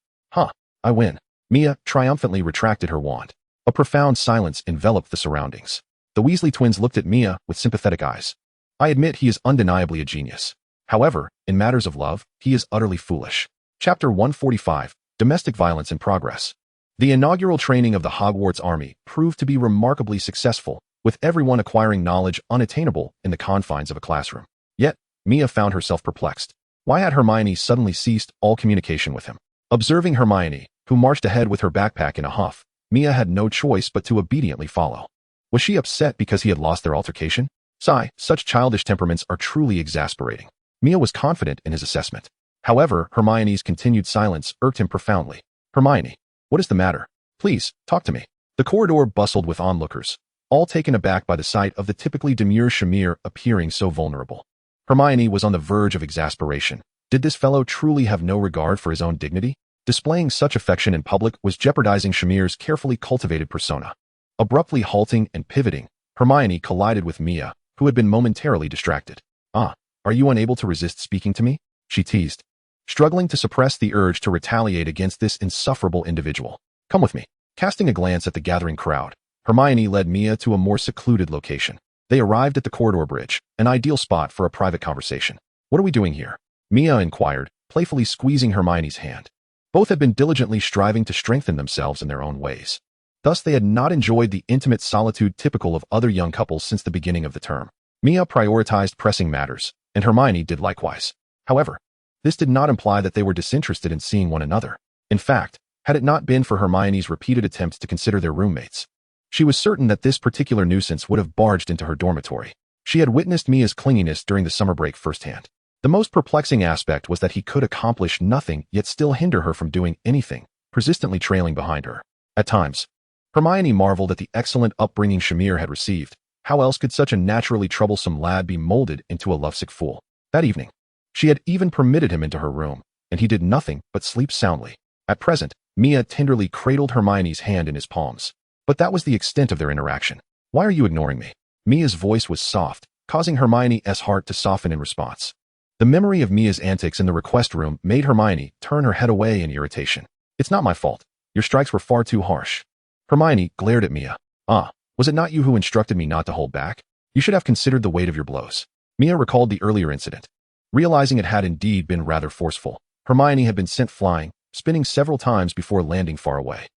I win. Mia triumphantly retracted her wand. A profound silence enveloped the surroundings. The Weasley twins looked at Mia with sympathetic eyes. I admit he is undeniably a genius. However, in matters of love, he is utterly foolish. Chapter 145, Domestic Violence in Progress. The inaugural training of the Hogwarts army proved to be remarkably successful, with everyone acquiring knowledge unattainable in the confines of a classroom. Yet, Mia found herself perplexed. Why had Hermione suddenly ceased all communication with him? Observing Hermione, who marched ahead with her backpack in a huff, Mia had no choice but to obediently follow. Was she upset because he had lost their altercation? Sigh, such childish temperaments are truly exasperating. Mia was confident in his assessment. However, Hermione's continued silence irked him profoundly. Hermione, what is the matter? Please, talk to me. The corridor bustled with onlookers, all taken aback by the sight of the typically demure Shamir appearing so vulnerable. Hermione was on the verge of exasperation. Did this fellow truly have no regard for his own dignity? Displaying such affection in public was jeopardizing Shamir's carefully cultivated persona. Abruptly halting and pivoting, Hermione collided with Mia, who had been momentarily distracted. Are you unable to resist speaking to me? She teased, struggling to suppress the urge to retaliate against this insufferable individual. Come with me. Casting a glance at the gathering crowd, Hermione led Mia to a more secluded location. They arrived at the corridor bridge, an ideal spot for a private conversation. What are we doing here? Mia inquired, playfully squeezing Hermione's hand. Both had been diligently striving to strengthen themselves in their own ways. Thus, they had not enjoyed the intimate solitude typical of other young couples since the beginning of the term. Mia prioritized pressing matters, and Hermione did likewise. However, this did not imply that they were disinterested in seeing one another. In fact, had it not been for Hermione's repeated attempts to consider their roommates, she was certain that this particular nuisance would have barged into her dormitory. She had witnessed Mia's clinginess during the summer break firsthand. The most perplexing aspect was that he could accomplish nothing yet still hinder her from doing anything, persistently trailing behind her. At times, Hermione marveled at the excellent upbringing Shamir had received. How else could such a naturally troublesome lad be molded into a lovesick fool? That evening, she had even permitted him into her room, and he did nothing but sleep soundly. At present, Mia tenderly cradled Hermione's hand in his palms. But that was the extent of their interaction. Why are you ignoring me? Mia's voice was soft, causing Hermione's heart to soften in response. The memory of Mia's antics in the request room made Hermione turn her head away in irritation. It's not my fault. Your strikes were far too harsh. Hermione glared at Mia. Was it not you who instructed me not to hold back? You should have considered the weight of your blows. Mia recalled the earlier incident. Realizing it had indeed been rather forceful, Hermione had been sent flying, spinning several times before landing far away.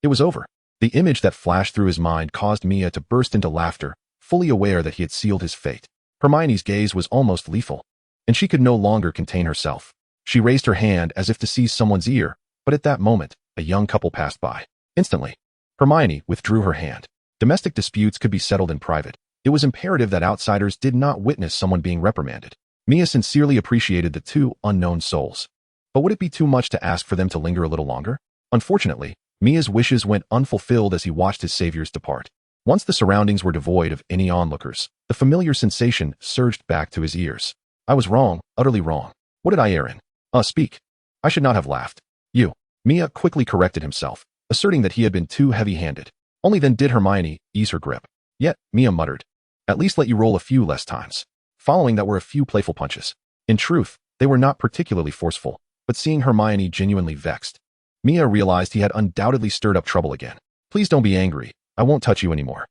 It was over. The image that flashed through his mind caused Mia to burst into laughter, fully aware that he had sealed his fate. Hermione's gaze was almost lethal, and she could no longer contain herself. She raised her hand as if to seize someone's ear, but at that moment, a young couple passed by. Instantly, Hermione withdrew her hand. Domestic disputes could be settled in private. It was imperative that outsiders did not witness someone being reprimanded. Mia sincerely appreciated the two unknown souls. But would it be too much to ask for them to linger a little longer? Unfortunately, Mia's wishes went unfulfilled as he watched his saviors depart. Once the surroundings were devoid of any onlookers, the familiar sensation surged back to his ears. I was wrong, utterly wrong. What did I err in? Speak. I should not have laughed. You. Mia quickly corrected himself, asserting that he had been too heavy-handed. Only then did Hermione ease her grip. Yet, Mia muttered, at least let you roll a few less times. Following that were a few playful punches. In truth, they were not particularly forceful, but seeing Hermione genuinely vexed, Mia realized he had undoubtedly stirred up trouble again. Please don't be angry. I won't touch you anymore.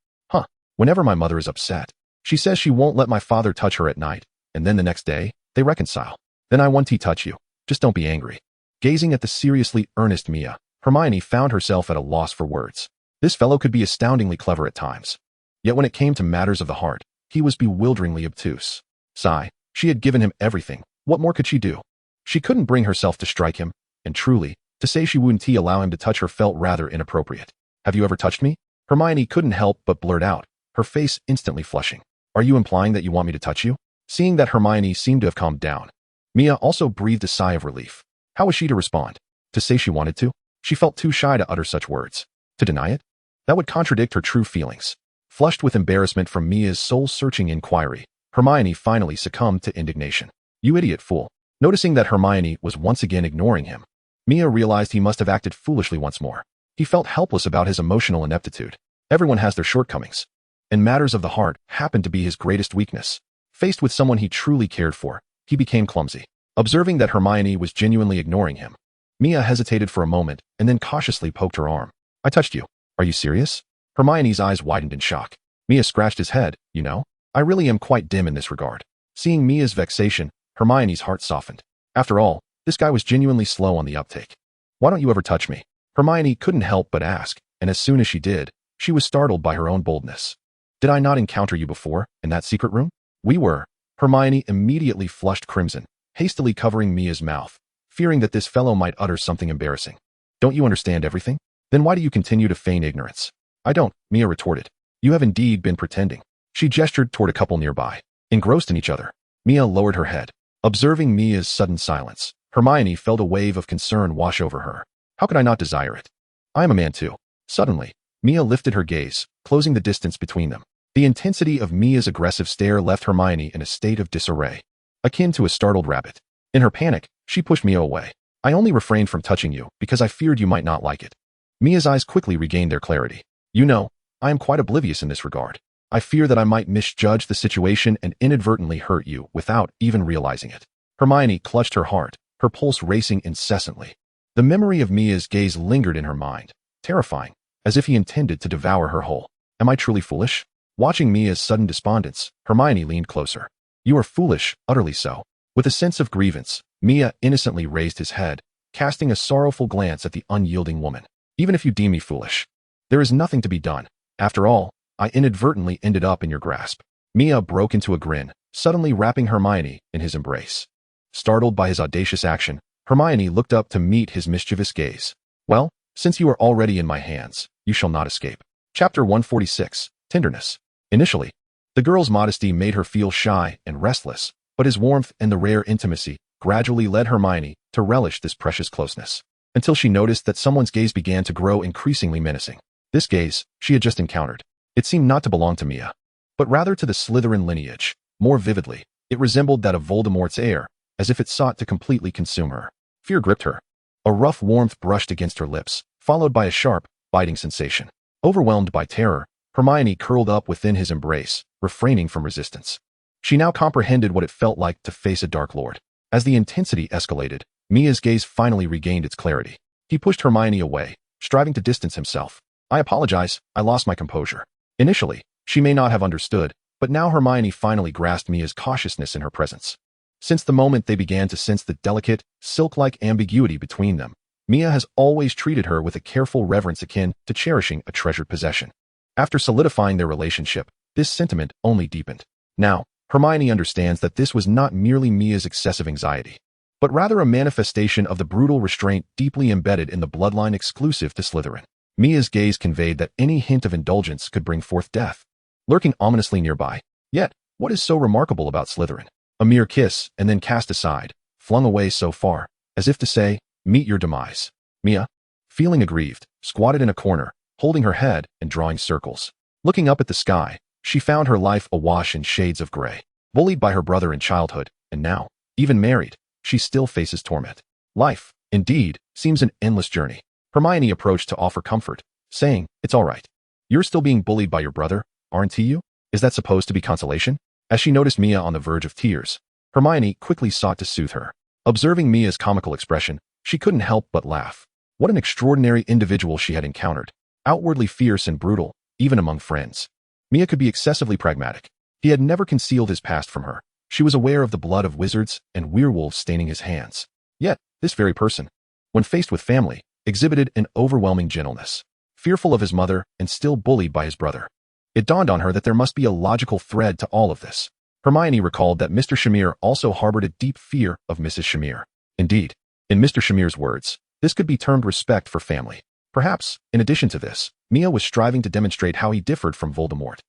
Whenever my mother is upset, she says she won't let my father touch her at night, and then the next day, they reconcile. Then I won't touch you. Just don't be angry. Gazing at the seriously earnest Mia, Hermione found herself at a loss for words. This fellow could be astoundingly clever at times. Yet when it came to matters of the heart, he was bewilderingly obtuse. Sigh. She had given him everything. What more could she do? She couldn't bring herself to strike him, and truly, to say she wouldn't allow him to touch her felt rather inappropriate. Have you ever touched me? Hermione couldn't help but blurt out, her face instantly flushing. Are you implying that you want me to touch you? Seeing that Hermione seemed to have calmed down, Mia also breathed a sigh of relief. How was she to respond? To say she wanted to? She felt too shy to utter such words. To deny it? That would contradict her true feelings. Flushed with embarrassment from Mia's soul-searching inquiry, Hermione finally succumbed to indignation. You idiot fool. Noticing that Hermione was once again ignoring him, Mia realized he must have acted foolishly once more. He felt helpless about his emotional ineptitude. Everyone has their shortcomings, and matters of the heart happened to be his greatest weakness. Faced with someone he truly cared for, he became clumsy. Observing that Hermione was genuinely ignoring him, Mia hesitated for a moment and then cautiously poked her arm. I touched you. Are you serious? Hermione's eyes widened in shock. Mia scratched his head. You know, I really am quite dim in this regard. Seeing Mia's vexation, Hermione's heart softened. After all, this guy was genuinely slow on the uptake. Why don't you ever touch me? Hermione couldn't help but ask, and as soon as she did, she was startled by her own boldness. Did I not encounter you before, in that secret room? We were. Hermione immediately flushed crimson, hastily covering Mia's mouth, fearing that this fellow might utter something embarrassing. Don't you understand everything? Then why do you continue to feign ignorance? I don't, Mia retorted. You have indeed been pretending. She gestured toward a couple nearby. Engrossed in each other, Mia lowered her head. Observing Mia's sudden silence, Hermione felt a wave of concern wash over her. How could I not desire it? I am a man too. Suddenly, Mia lifted her gaze, closing the distance between them. The intensity of Mia's aggressive stare left Hermione in a state of disarray, akin to a startled rabbit. In her panic, she pushed Mia away. I only refrained from touching you because I feared you might not like it. Mia's eyes quickly regained their clarity. You know, I am quite oblivious in this regard. I fear that I might misjudge the situation and inadvertently hurt you without even realizing it. Hermione clutched her heart, her pulse racing incessantly. The memory of Mia's gaze lingered in her mind, terrifying, as if he intended to devour her whole. Am I truly foolish? Watching Mia's sudden despondence, Hermione leaned closer. You are foolish, utterly so. With a sense of grievance, Mia innocently raised his head, casting a sorrowful glance at the unyielding woman. Even if you deem me foolish, there is nothing to be done. After all, I inadvertently ended up in your grasp. Mia broke into a grin, suddenly wrapping Hermione in his embrace. Startled by his audacious action, Hermione looked up to meet his mischievous gaze. Well, since you are already in my hands, you shall not escape. Chapter 146, Tenderness. Initially, the girl's modesty made her feel shy and restless, but his warmth and the rare intimacy gradually led Hermione to relish this precious closeness, until she noticed that someone's gaze began to grow increasingly menacing. This gaze, she had just encountered, it seemed not to belong to Mia, but rather to the Slytherin lineage. More vividly, it resembled that of Voldemort's heir, as if it sought to completely consume her. Fear gripped her. A rough warmth brushed against her lips, followed by a sharp, biting sensation. Overwhelmed by terror, Hermione curled up within his embrace, refraining from resistance. She now comprehended what it felt like to face a Dark Lord. As the intensity escalated, Mia's gaze finally regained its clarity. He pushed Hermione away, striving to distance himself. I apologize, I lost my composure. Initially, she may not have understood, but now Hermione finally grasped Mia's cautiousness in her presence. Since the moment they began to sense the delicate, silk-like ambiguity between them, Mia has always treated her with a careful reverence akin to cherishing a treasured possession. After solidifying their relationship, this sentiment only deepened. Now, Hermione understands that this was not merely Mia's excessive anxiety, but rather a manifestation of the brutal restraint deeply embedded in the bloodline exclusive to Slytherin. Mia's gaze conveyed that any hint of indulgence could bring forth death, lurking ominously nearby. Yet, what is so remarkable about Slytherin? A mere kiss and then cast aside, flung away so far, as if to say, meet your demise. Mia, feeling aggrieved, squatted in a corner, holding her head and drawing circles. Looking up at the sky, she found her life awash in shades of gray. Bullied by her brother in childhood, and now, even married, she still faces torment. Life, indeed, seems an endless journey. Hermione approached to offer comfort, saying, "It's all right. You're still being bullied by your brother, aren't you? Is that supposed to be consolation?" As she noticed Mia on the verge of tears, Hermione quickly sought to soothe her. Observing Mia's comical expression, she couldn't help but laugh. What an extraordinary individual she had encountered. Outwardly fierce and brutal, even among friends. Mia could be excessively pragmatic. He had never concealed his past from her. She was aware of the blood of wizards and werewolves staining his hands. Yet, this very person, when faced with family, exhibited an overwhelming gentleness. Fearful of his mother and still bullied by his brother. It dawned on her that there must be a logical thread to all of this. Hermione recalled that Mr. Shamir also harbored a deep fear of Mrs. Shamir. Indeed, in Mr. Shamir's words, this could be termed respect for family. Perhaps, in addition to this, Mia was striving to demonstrate how he differed from Voldemort.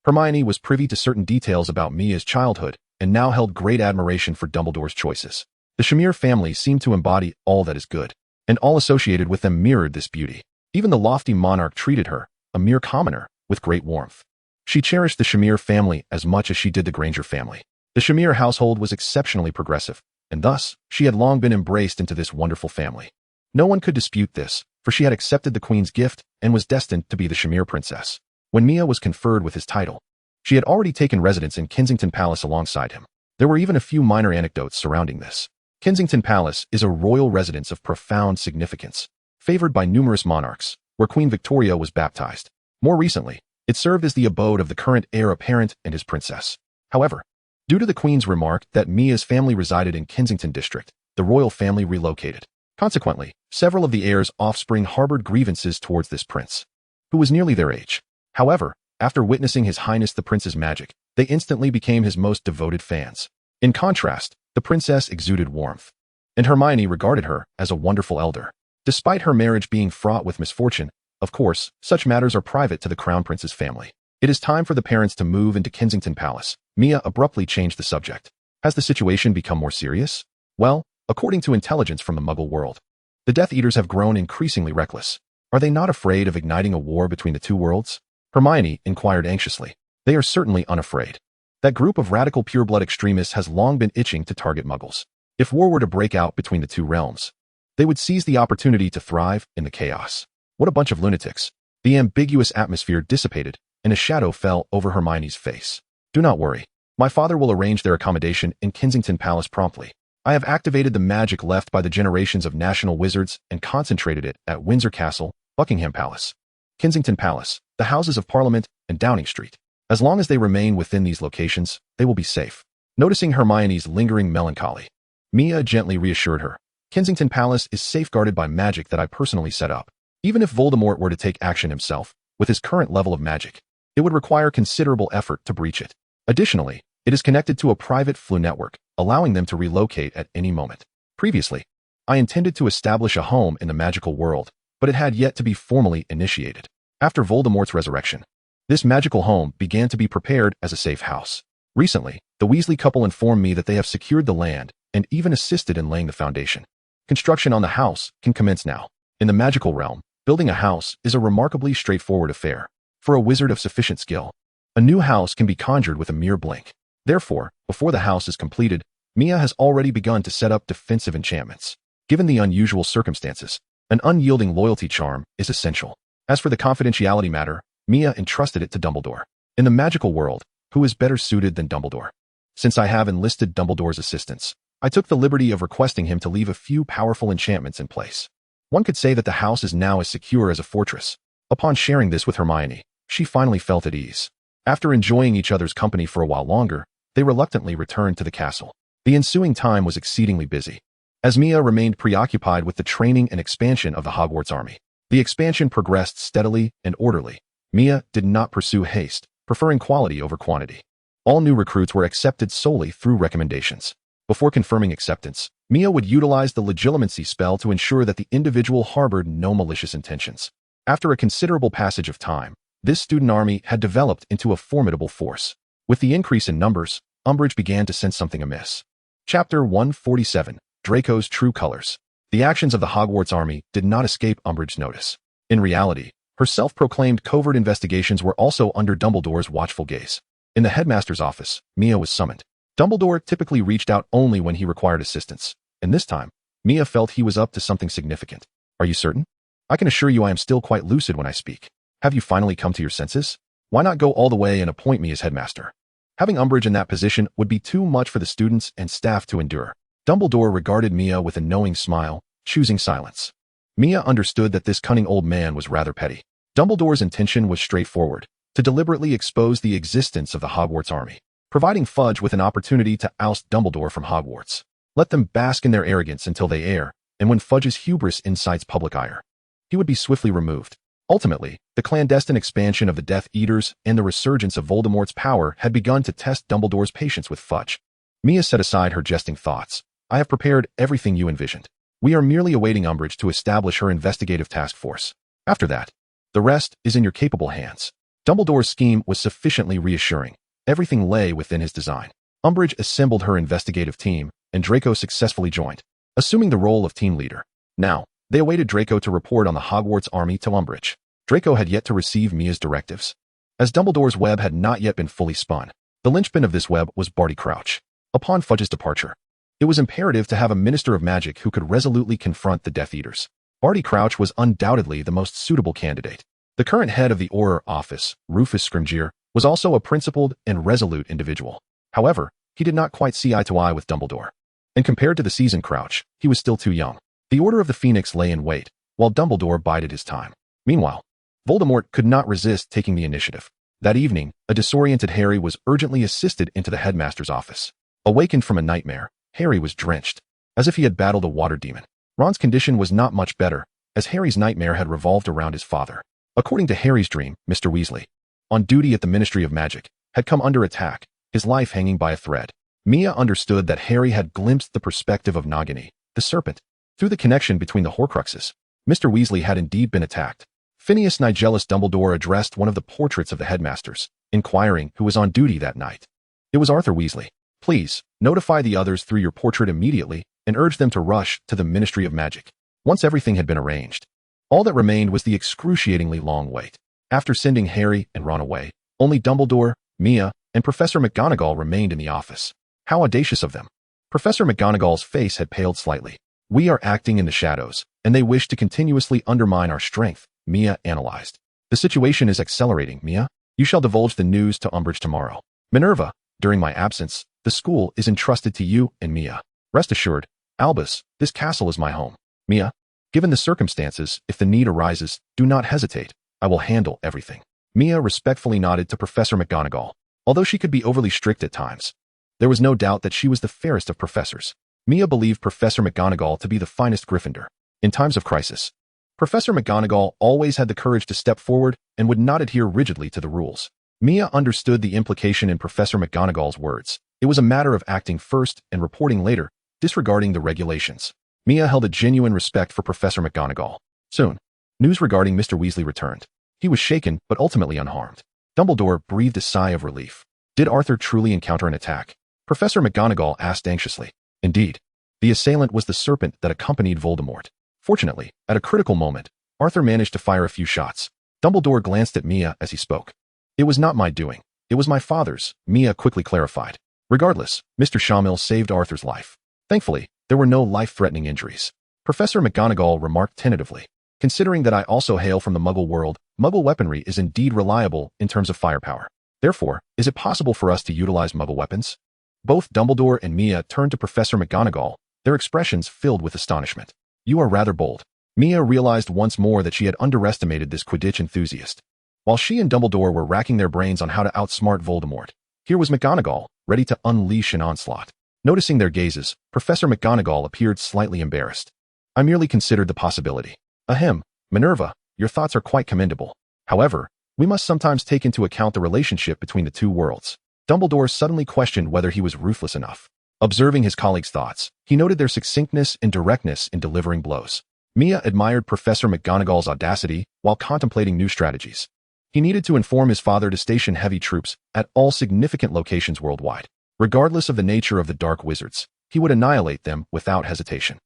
Hermione was privy to certain details about Mia's childhood and now held great admiration for Dumbledore's choices. The Shamir family seemed to embody all that is good, and all associated with them mirrored this beauty. Even the lofty monarch treated her, a mere commoner, with great warmth. She cherished the Shamir family as much as she did the Granger family. The Shamir household was exceptionally progressive, and thus, she had long been embraced into this wonderful family. No one could dispute this, for she had accepted the Queen's gift and was destined to be the Shamir princess. When Mia was conferred with his title, she had already taken residence in Kensington Palace alongside him. There were even a few minor anecdotes surrounding this. Kensington Palace is a royal residence of profound significance, favored by numerous monarchs, where Queen Victoria was baptized. More recently, it served as the abode of the current heir apparent and his princess. However, due to the Queen's remark that Mia's family resided in Kensington District, the royal family relocated. Consequently, several of the heir's offspring harbored grievances towards this prince, who was nearly their age. However, after witnessing His Highness the Prince's magic, they instantly became his most devoted fans. In contrast, the princess exuded warmth, and Hermione regarded her as a wonderful elder. Despite her marriage being fraught with misfortune, of course, such matters are private to the Crown Prince's family. It is time for the parents to move into Kensington Palace. Mia abruptly changed the subject. Has the situation become more serious? Well, according to intelligence from the Muggle world, the Death Eaters have grown increasingly reckless. Are they not afraid of igniting a war between the two worlds? Hermione inquired anxiously. They are certainly unafraid. That group of radical pureblood extremists has long been itching to target Muggles. If war were to break out between the two realms, they would seize the opportunity to thrive in the chaos. What a bunch of lunatics. The ambiguous atmosphere dissipated, and a shadow fell over Hermione's face. Do not worry. My father will arrange their accommodation in Kensington Palace promptly. I have activated the magic left by the generations of national wizards and concentrated it at Windsor Castle, Buckingham Palace, Kensington Palace, the Houses of Parliament, and Downing Street. As long as they remain within these locations, they will be safe. Noticing Hermione's lingering melancholy, Mia gently reassured her. Kensington Palace is safeguarded by magic that I personally set up. Even if Voldemort were to take action himself, with his current level of magic, it would require considerable effort to breach it. Additionally, it is connected to a private flu network, allowing them to relocate at any moment. Previously, I intended to establish a home in the magical world, but it had yet to be formally initiated. After Voldemort's resurrection, this magical home began to be prepared as a safe house. Recently, the Weasley couple informed me that they have secured the land and even assisted in laying the foundation. Construction on the house can commence now. In the magical realm, building a house is a remarkably straightforward affair. For a wizard of sufficient skill, a new house can be conjured with a mere blink. Therefore, before the house is completed, Mia has already begun to set up defensive enchantments. Given the unusual circumstances, an unyielding loyalty charm is essential. As for the confidentiality matter, Mia entrusted it to Dumbledore. In the magical world, who is better suited than Dumbledore? Since I have enlisted Dumbledore's assistance, I took the liberty of requesting him to leave a few powerful enchantments in place. One could say that the house is now as secure as a fortress. Upon sharing this with Hermione, she finally felt at ease. After enjoying each other's company for a while longer, they reluctantly returned to the castle. The ensuing time was exceedingly busy, as Mia remained preoccupied with the training and expansion of the Hogwarts army. The expansion progressed steadily and orderly. Mia did not pursue haste, preferring quality over quantity. All new recruits were accepted solely through recommendations. Before confirming acceptance, Mia would utilize the legitimacy spell to ensure that the individual harbored no malicious intentions. After a considerable passage of time, this student army had developed into a formidable force. With the increase in numbers, Umbridge began to sense something amiss. Chapter 147, Draco's True Colors. The actions of the Hogwarts army did not escape Umbridge's notice. In reality, Her self-proclaimed covert investigations were also under Dumbledore's watchful gaze. In the headmaster's office, Mia was summoned. Dumbledore typically reached out only when he required assistance, and this time, Mia felt he was up to something significant. Are you certain? I can assure you I am still quite lucid when I speak. Have you finally come to your senses? Why not go all the way and appoint me as headmaster? Having Umbridge in that position would be too much for the students and staff to endure. Dumbledore regarded Mia with a knowing smile, choosing silence. Mia understood that this cunning old man was rather petty. Dumbledore's intention was straightforward, to deliberately expose the existence of the Hogwarts army, providing Fudge with an opportunity to oust Dumbledore from Hogwarts. Let them bask in their arrogance until they err, and when Fudge's hubris incites public ire, he would be swiftly removed. Ultimately, the clandestine expansion of the Death Eaters and the resurgence of Voldemort's power had begun to test Dumbledore's patience with Fudge. Mia set aside her jesting thoughts. I have prepared everything you envisioned. We are merely awaiting Umbridge to establish her investigative task force. After that, the rest is in your capable hands. Dumbledore's scheme was sufficiently reassuring. Everything lay within his design. Umbridge assembled her investigative team, and Draco successfully joined, assuming the role of team leader. Now, they awaited Draco to report on the Hogwarts army to Umbridge. Draco had yet to receive Mia's directives. As Dumbledore's web had not yet been fully spun, the linchpin of this web was Barty Crouch. Upon Fudge's departure, it was imperative to have a minister of magic who could resolutely confront the Death Eaters. Barty Crouch was undoubtedly the most suitable candidate. The current head of the Auror office, Rufus Scrimgeour, was also a principled and resolute individual. However, he did not quite see eye to eye with Dumbledore. And compared to the seasoned Crouch, he was still too young. The Order of the Phoenix lay in wait, while Dumbledore bided his time. Meanwhile, Voldemort could not resist taking the initiative. That evening, a disoriented Harry was urgently assisted into the headmaster's office. Awakened from a nightmare, Harry was drenched, as if he had battled a water demon. Ron's condition was not much better, as Harry's nightmare had revolved around his father. According to Harry's dream, Mr. Weasley, on duty at the Ministry of Magic, had come under attack, his life hanging by a thread. Mia understood that Harry had glimpsed the perspective of Nagini, the serpent. Through the connection between the Horcruxes, Mr. Weasley had indeed been attacked. Phineas Nigellus Dumbledore addressed one of the portraits of the headmasters, inquiring who was on duty that night. It was Arthur Weasley. Please, notify the others through your portrait immediately and urge them to rush to the Ministry of Magic. Once everything had been arranged, all that remained was the excruciatingly long wait. After sending Harry and Ron away, only Dumbledore, Mia, and Professor McGonagall remained in the office. How audacious of them. Professor McGonagall's face had paled slightly. We are acting in the shadows, and they wish to continuously undermine our strength, Mia analyzed. The situation is accelerating, Mia. You shall divulge the news to Umbridge tomorrow. Minerva, during my absence, the school is entrusted to you and Mia. Rest assured, Albus, this castle is my home. Mia, given the circumstances, if the need arises, do not hesitate. I will handle everything. Mia respectfully nodded to Professor McGonagall. Although she could be overly strict at times, there was no doubt that she was the fairest of professors. Mia believed Professor McGonagall to be the finest Gryffindor. In times of crisis, Professor McGonagall always had the courage to step forward and would not adhere rigidly to the rules. Mia understood the implication in Professor McGonagall's words. It was a matter of acting first and reporting later, disregarding the regulations. Mia held a genuine respect for Professor McGonagall. Soon, news regarding Mr. Weasley returned. He was shaken, but ultimately unharmed. Dumbledore breathed a sigh of relief. Did Arthur truly encounter an attack? Professor McGonagall asked anxiously. Indeed, the assailant was the serpent that accompanied Voldemort. Fortunately, at a critical moment, Arthur managed to fire a few shots. Dumbledore glanced at Mia as he spoke. It was not my doing. It was my father's, Mia quickly clarified. Regardless, Mr. Shamil saved Arthur's life. Thankfully, there were no life-threatening injuries. Professor McGonagall remarked tentatively. Considering that I also hail from the Muggle world, Muggle weaponry is indeed reliable in terms of firepower. Therefore, is it possible for us to utilize Muggle weapons? Both Dumbledore and Mia turned to Professor McGonagall, their expressions filled with astonishment. You are rather bold. Mia realized once more that she had underestimated this Quidditch enthusiast. While she and Dumbledore were racking their brains on how to outsmart Voldemort, here was McGonagall, ready to unleash an onslaught. Noticing their gazes, Professor McGonagall appeared slightly embarrassed. I merely considered the possibility. Ahem, Minerva, your thoughts are quite commendable. However, we must sometimes take into account the relationship between the two worlds. Dumbledore suddenly questioned whether he was ruthless enough. Observing his colleague's thoughts, he noted their succinctness and directness in delivering blows. Mia admired Professor McGonagall's audacity while contemplating new strategies. He needed to inform his father to station heavy troops at all significant locations worldwide. Regardless of the nature of the dark wizards, he would annihilate them without hesitation.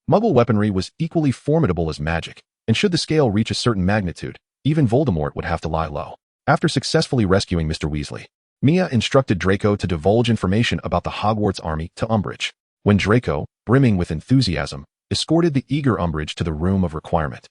Muggle weaponry was equally formidable as magic, and should the scale reach a certain magnitude, Even Voldemort would have to lie low. After successfully rescuing Mr. Weasley, Mia instructed Draco to divulge information about the Hogwarts army to Umbridge. When Draco, brimming with enthusiasm, escorted the eager Umbridge to the room of requirement,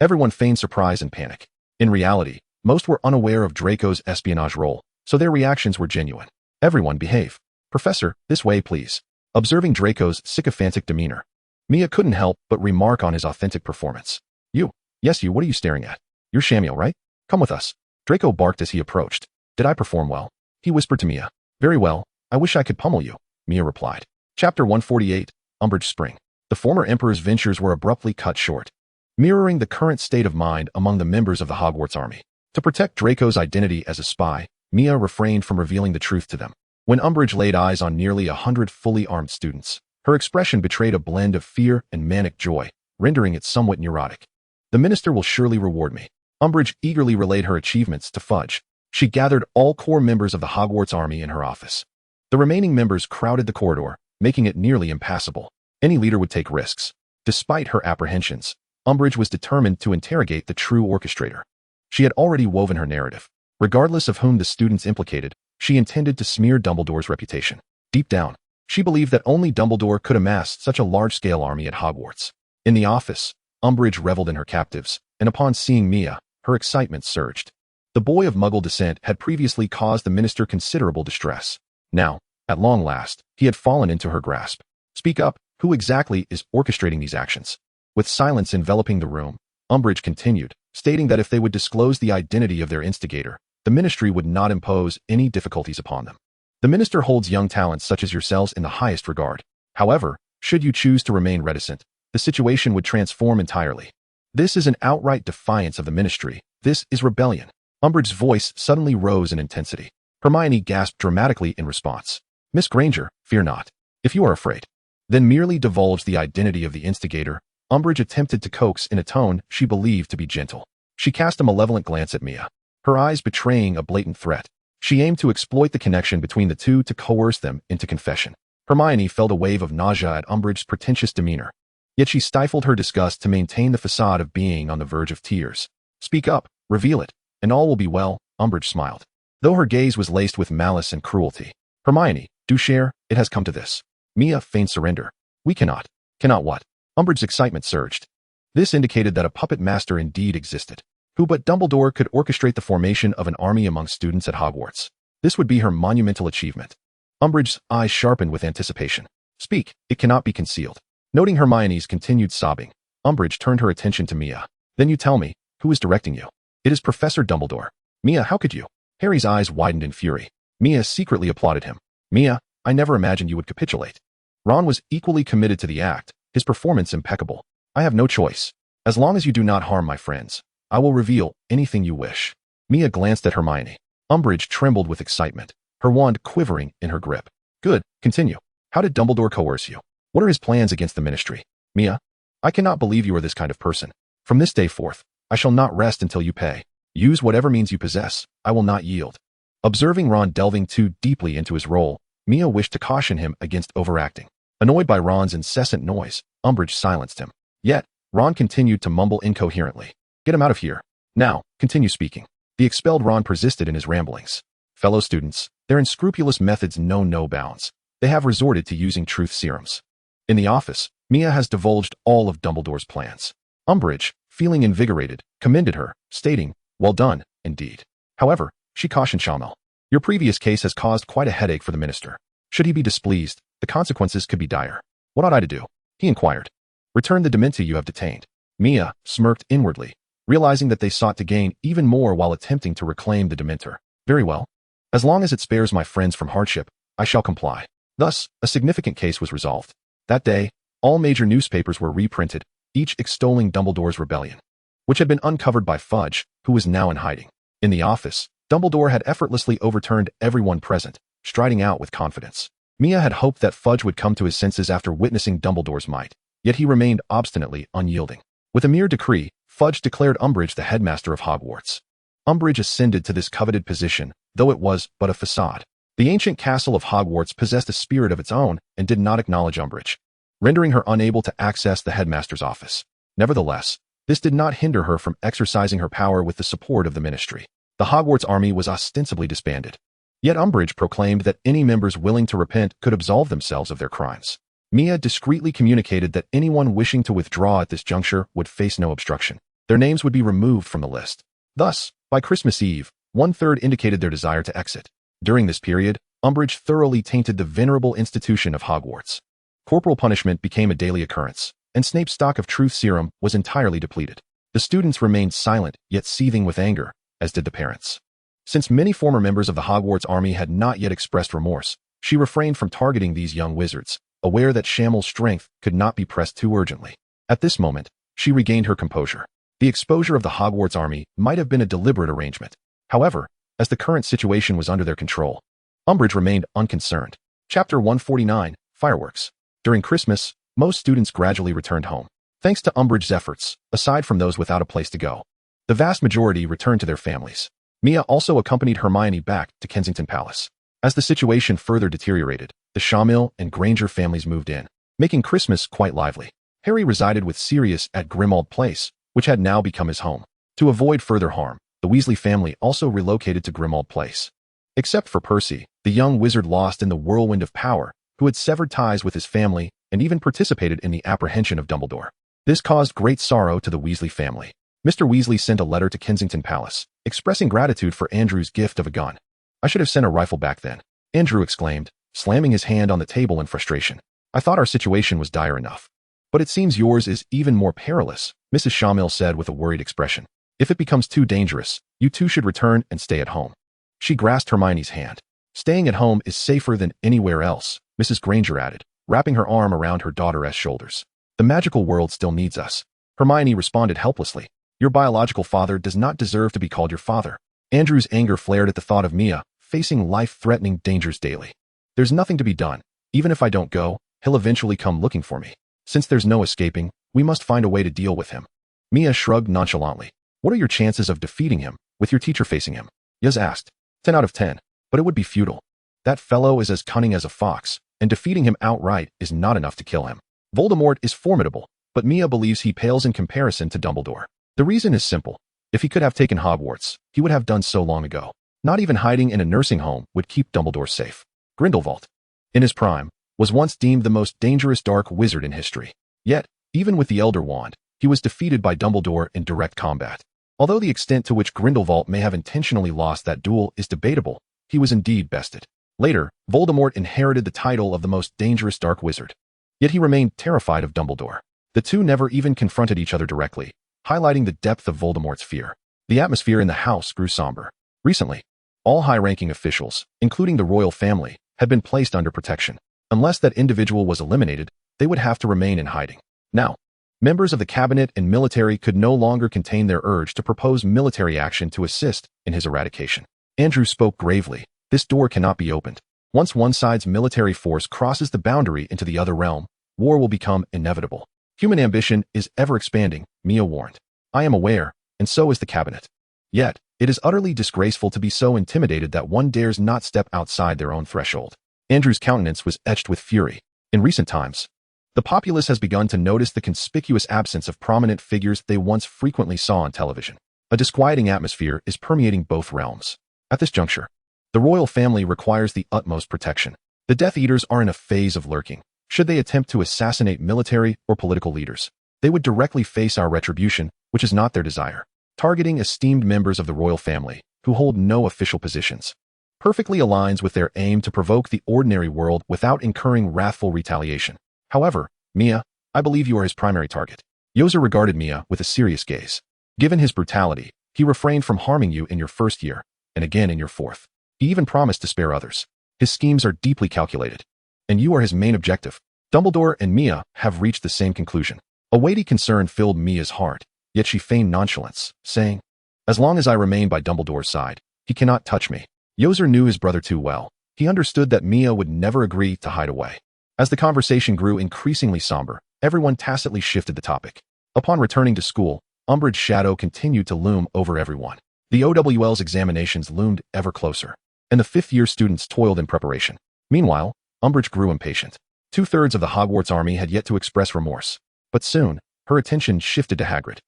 everyone feigned surprise and panic. In reality, most were unaware of Draco's espionage role, so their reactions were genuine. Everyone behave. Professor, this way please. Observing Draco's sycophantic demeanor, Mia couldn't help but remark on his authentic performance. You. Yes, you. What are you staring at? You're Shamiel, right? Come with us. Draco barked as he approached. Did I perform well? He whispered to Mia. Very well. I wish I could pummel you, Mia replied. Chapter 148, Umbridge Spring. The former Emperor's ventures were abruptly cut short, mirroring the current state of mind among the members of the Hogwarts army. To protect Draco's identity as a spy, Mia refrained from revealing the truth to them. When Umbridge laid eyes on nearly 100 fully armed students, her expression betrayed a blend of fear and manic joy, rendering it somewhat neurotic. The minister will surely reward me. Umbridge eagerly relayed her achievements to Fudge. She gathered all core members of the Hogwarts army in her office. The remaining members crowded the corridor, making it nearly impassable. Any leader would take risks. Despite her apprehensions, Umbridge was determined to interrogate the true orchestrator. She had already woven her narrative. Regardless of whom the students implicated, she intended to smear Dumbledore's reputation. Deep down, she believed that only Dumbledore could amass such a large-scale army at Hogwarts. In the office, Umbridge reveled in her captives, and upon seeing Mia, her excitement surged. The boy of Muggle descent had previously caused the minister considerable distress. Now, at long last, he had fallen into her grasp. Speak up, who exactly is orchestrating these actions? With silence enveloping the room, Umbridge continued, stating that if they would disclose the identity of their instigator, the ministry would not impose any difficulties upon them. The minister holds young talents such as yourselves in the highest regard. However, should you choose to remain reticent, the situation would transform entirely. This is an outright defiance of the ministry. This is rebellion. Umbridge's voice suddenly rose in intensity. Hermione gasped dramatically in response. Miss Granger, fear not. If you are afraid, then merely divulge the identity of the instigator. Umbridge attempted to coax in a tone she believed to be gentle. She cast a malevolent glance at Mia, her eyes betraying a blatant threat. She aimed to exploit the connection between the two to coerce them into confession. Hermione felt a wave of nausea at Umbridge's pretentious demeanor. Yet she stifled her disgust to maintain the facade of being on the verge of tears. Speak up, reveal it, and all will be well, Umbridge smiled, though her gaze was laced with malice and cruelty. Hermione, do share, it has come to this. Mia feigned surrender. We cannot. Cannot what? Umbridge's excitement surged. This indicated that a puppet master indeed existed. Who but Dumbledore could orchestrate the formation of an army among students at Hogwarts? This would be her monumental achievement. Umbridge's eyes sharpened with anticipation. Speak, it cannot be concealed. Noting Hermione's continued sobbing, Umbridge turned her attention to Mia. Then you tell me, who is directing you? It is Professor Dumbledore. Mia, how could you? Harry's eyes widened in fury. Mia secretly applauded him. Mia, I never imagined you would capitulate. Ron was equally committed to the act, his performance impeccable. I have no choice. As long as you do not harm my friends, I will reveal anything you wish. Mia glanced at Hermione. Umbridge trembled with excitement, her wand quivering in her grip. Good, continue. How did Dumbledore coerce you? What are his plans against the ministry? Mia, I cannot believe you are this kind of person. From this day forth, I shall not rest until you pay. Use whatever means you possess. I will not yield. Observing Ron delving too deeply into his role, Mia wished to caution him against overacting. Annoyed by Ron's incessant noise, Umbridge silenced him. Yet, Ron continued to mumble incoherently. Get him out of here. Now, continue speaking. The expelled Ron persisted in his ramblings. Fellow students, their unscrupulous methods know no bounds. They have resorted to using truth serums. In the office, Mia has divulged all of Dumbledore's plans. Umbridge, feeling invigorated, commended her, stating, well done, indeed. However, she cautioned Shamiel. Your previous case has caused quite a headache for the minister. Should he be displeased, the consequences could be dire. What ought I to do? He inquired. Return the Dementia you have detained. Mia smirked inwardly, realizing that they sought to gain even more while attempting to reclaim the Dementor. Very well. As long as it spares my friends from hardship, I shall comply. Thus, a significant case was resolved. That day, all major newspapers were reprinted, each extolling Dumbledore's rebellion, which had been uncovered by Fudge, who was now in hiding. In the office, Dumbledore had effortlessly overturned everyone present, striding out with confidence. Mia had hoped that Fudge would come to his senses after witnessing Dumbledore's might, yet he remained obstinately unyielding. With a mere decree, Fudge declared Umbridge the headmaster of Hogwarts. Umbridge ascended to this coveted position, though it was but a facade. The ancient castle of Hogwarts possessed a spirit of its own and did not acknowledge Umbridge, rendering her unable to access the headmaster's office. Nevertheless, This did not hinder her from exercising her power with the support of the ministry. The Hogwarts army was ostensibly disbanded. Yet Umbridge proclaimed that any members willing to repent could absolve themselves of their crimes. Mia discreetly communicated that anyone wishing to withdraw at this juncture would face no obstruction. Their names would be removed from the list. Thus, by Christmas Eve, 1/3 indicated their desire to exit. During this period, Umbridge thoroughly tainted the venerable institution of Hogwarts. Corporal punishment became a daily occurrence, and Snape's stock of truth serum was entirely depleted. The students remained silent, yet seething with anger, as did the parents. Since many former members of the Hogwarts army had not yet expressed remorse, she refrained from targeting these young wizards, aware that Shammel's strength could not be pressed too urgently. At this moment, she regained her composure. The exposure of the Hogwarts army might have been a deliberate arrangement. However, as the current situation was under their control, Umbridge remained unconcerned. Chapter 149, Fireworks. During Christmas, most students gradually returned home. Thanks to Umbridge's efforts, aside from those without a place to go, the vast majority returned to their families. Mia also accompanied Hermione back to Kensington Palace. As the situation further deteriorated, the Shammill and Granger families moved in, making Christmas quite lively. Harry resided with Sirius at Grimmauld Place, which had now become his home. To avoid further harm, the Weasley family also relocated to Grimmauld Place. Except for Percy, the young wizard lost in the whirlwind of power, who had severed ties with his family and even participated in the apprehension of Dumbledore. This caused great sorrow to the Weasley family. Mr. Weasley sent a letter to Kensington Palace, expressing gratitude for Andrew's gift of a gun. "I should have sent a rifle back then," Andrew exclaimed, slamming his hand on the table in frustration. "I thought our situation was dire enough. But it seems yours is even more perilous," Mrs. Shammill said with a worried expression. "If it becomes too dangerous, you two should return and stay at home." She grasped Hermione's hand. "Staying at home is safer than anywhere else," Mrs. Granger added, wrapping her arm around her daughter's shoulders. "The magical world still needs us." Hermione responded helplessly. "Your biological father does not deserve to be called your father." Andrew's anger flared at the thought of Mia facing life-threatening dangers daily. "There's nothing to be done. Even if I don't go, he'll eventually come looking for me. Since there's no escaping, we must find a way to deal with him." Mia shrugged nonchalantly. "What are your chances of defeating him, with your teacher facing him?" Yaz asked. 10 out of 10, but it would be futile. That fellow is as cunning as a fox, and defeating him outright is not enough to kill him. Voldemort is formidable, but Mia believes he pales in comparison to Dumbledore. The reason is simple. If he could have taken Hogwarts, he would have done so long ago. Not even hiding in a nursing home would keep Dumbledore safe. Grindelwald, in his prime, was once deemed the most dangerous dark wizard in history. Yet, even with the Elder Wand, he was defeated by Dumbledore in direct combat. Although the extent to which Grindelwald may have intentionally lost that duel is debatable, he was indeed bested. Later, Voldemort inherited the title of the most dangerous dark wizard. Yet he remained terrified of Dumbledore. The two never even confronted each other directly, highlighting the depth of Voldemort's fear. The atmosphere in the house grew somber. Recently, all high-ranking officials, including the royal family, had been placed under protection. Unless that individual was eliminated, they would have to remain in hiding. Now, members of the cabinet and military could no longer contain their urge to propose military action to assist in his eradication. Andrew spoke gravely. "This door cannot be opened. Once one side's military force crosses the boundary into the other realm, war will become inevitable. Human ambition is ever expanding," Mia warned. "I am aware, and so is the cabinet. Yet, it is utterly disgraceful to be so intimidated that one dares not step outside their own threshold." Andrew's countenance was etched with fury. In recent times, the populace has begun to notice the conspicuous absence of prominent figures they once frequently saw on television. A disquieting atmosphere is permeating both realms. At this juncture, the royal family requires the utmost protection. The Death Eaters are in a phase of lurking. Should they attempt to assassinate military or political leaders, they would directly face our retribution, which is not their desire. Targeting esteemed members of the royal family, who hold no official positions, perfectly aligns with their aim to provoke the ordinary world without incurring wrathful retaliation. However, Mia, I believe you are his primary target. Yoza regarded Mia with a serious gaze. Given his brutality, he refrained from harming you in your first year, and again in your fourth. He even promised to spare others. His schemes are deeply calculated, and you are his main objective. Dumbledore and Mia have reached the same conclusion. A weighty concern filled Mia's heart, yet she feigned nonchalance, saying, "As long as I remain by Dumbledore's side, he cannot touch me." Yozer knew his brother too well. He understood that Mia would never agree to hide away. As the conversation grew increasingly somber, everyone tacitly shifted the topic. Upon returning to school, Umbridge's shadow continued to loom over everyone. The OWL's examinations loomed ever closer, and the fifth-year students toiled in preparation. Meanwhile, Umbridge grew impatient. 2/3 of the Hogwarts army had yet to express remorse, but soon, her attention shifted to Hagrid.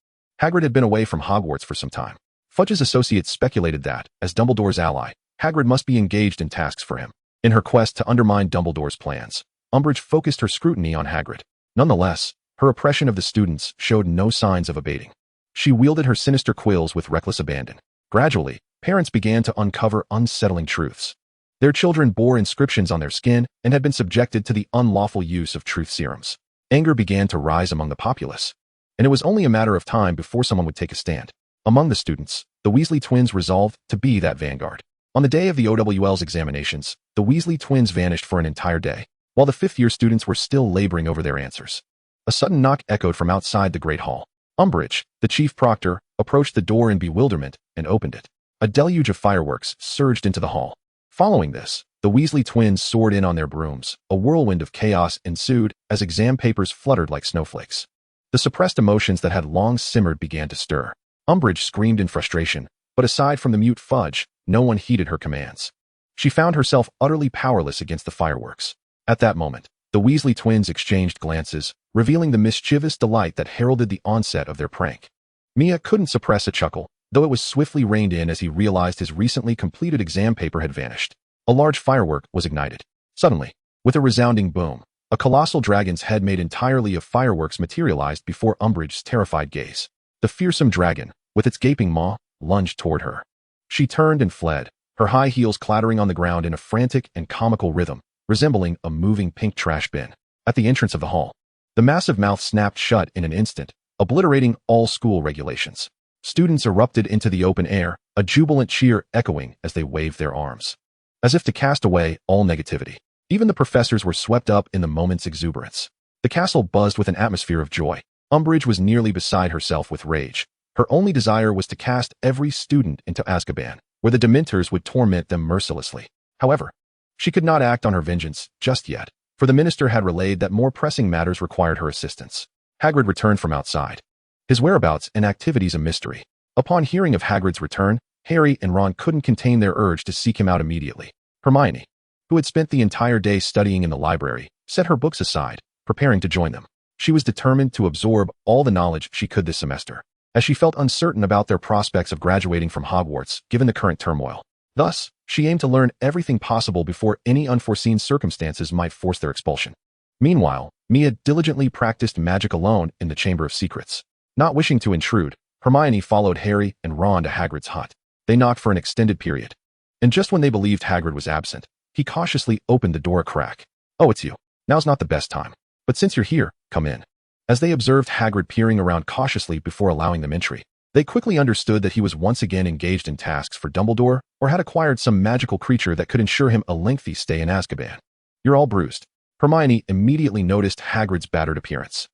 Hagrid had been away from Hogwarts for some time. Fudge's associates speculated that, as Dumbledore's ally, Hagrid must be engaged in tasks for him. In her quest to undermine Dumbledore's plans, Umbridge focused her scrutiny on Hagrid. Nonetheless, her oppression of the students showed no signs of abating. She wielded her sinister quills with reckless abandon. Gradually, parents began to uncover unsettling truths. Their children bore inscriptions on their skin and had been subjected to the unlawful use of truth serums. Anger began to rise among the populace, and it was only a matter of time before someone would take a stand. Among the students, the Weasley twins resolved to be that vanguard. On the day of the OWL's examinations, the Weasley twins vanished for an entire day, while the fifth-year students were still laboring over their answers. A sudden knock echoed from outside the Great Hall. Umbridge, the chief proctor, approached the door in bewilderment and opened it. A deluge of fireworks surged into the hall. Following this, the Weasley twins soared in on their brooms. A whirlwind of chaos ensued as exam papers fluttered like snowflakes. The suppressed emotions that had long simmered began to stir. Umbridge screamed in frustration, but aside from the mute Fudge, no one heeded her commands. She found herself utterly powerless against the fireworks. At that moment, the Weasley twins exchanged glances, revealing the mischievous delight that heralded the onset of their prank. Mia couldn't suppress a chuckle, though it was swiftly reined in as he realized his recently completed exam paper had vanished. A large firework was ignited. Suddenly, with a resounding boom, a colossal dragon's head made entirely of fireworks materialized before Umbridge's terrified gaze. The fearsome dragon, with its gaping maw, lunged toward her. She turned and fled, her high heels clattering on the ground in a frantic and comical rhythm, resembling a moving pink trash bin. At the entrance of the hall, the massive mouth snapped shut in an instant, obliterating all school regulations. Students erupted into the open air, a jubilant cheer echoing as they waved their arms, as if to cast away all negativity. Even the professors were swept up in the moment's exuberance. The castle buzzed with an atmosphere of joy. Umbridge was nearly beside herself with rage. Her only desire was to cast every student into Azkaban, where the Dementors would torment them mercilessly. However, she could not act on her vengeance just yet, for the minister had relayed that more pressing matters required her assistance. Hagrid returned from outside, his whereabouts and activities a mystery. Upon hearing of Hagrid's return, Harry and Ron couldn't contain their urge to seek him out immediately. Hermione, who had spent the entire day studying in the library, set her books aside, preparing to join them. She was determined to absorb all the knowledge she could this semester, as she felt uncertain about their prospects of graduating from Hogwarts given the current turmoil. Thus, she aimed to learn everything possible before any unforeseen circumstances might force their expulsion. Meanwhile, Mia diligently practiced magic alone in the Chamber of Secrets. Not wishing to intrude, Hermione followed Harry and Ron to Hagrid's hut. They knocked for an extended period, and just when they believed Hagrid was absent, he cautiously opened the door a crack. "Oh, it's you. Now's not the best time. But since you're here, come in." As they observed Hagrid peering around cautiously before allowing them entry, they quickly understood that he was once again engaged in tasks for Dumbledore or had acquired some magical creature that could ensure him a lengthy stay in Azkaban. "You're all bruised." Hermione immediately noticed Hagrid's battered appearance.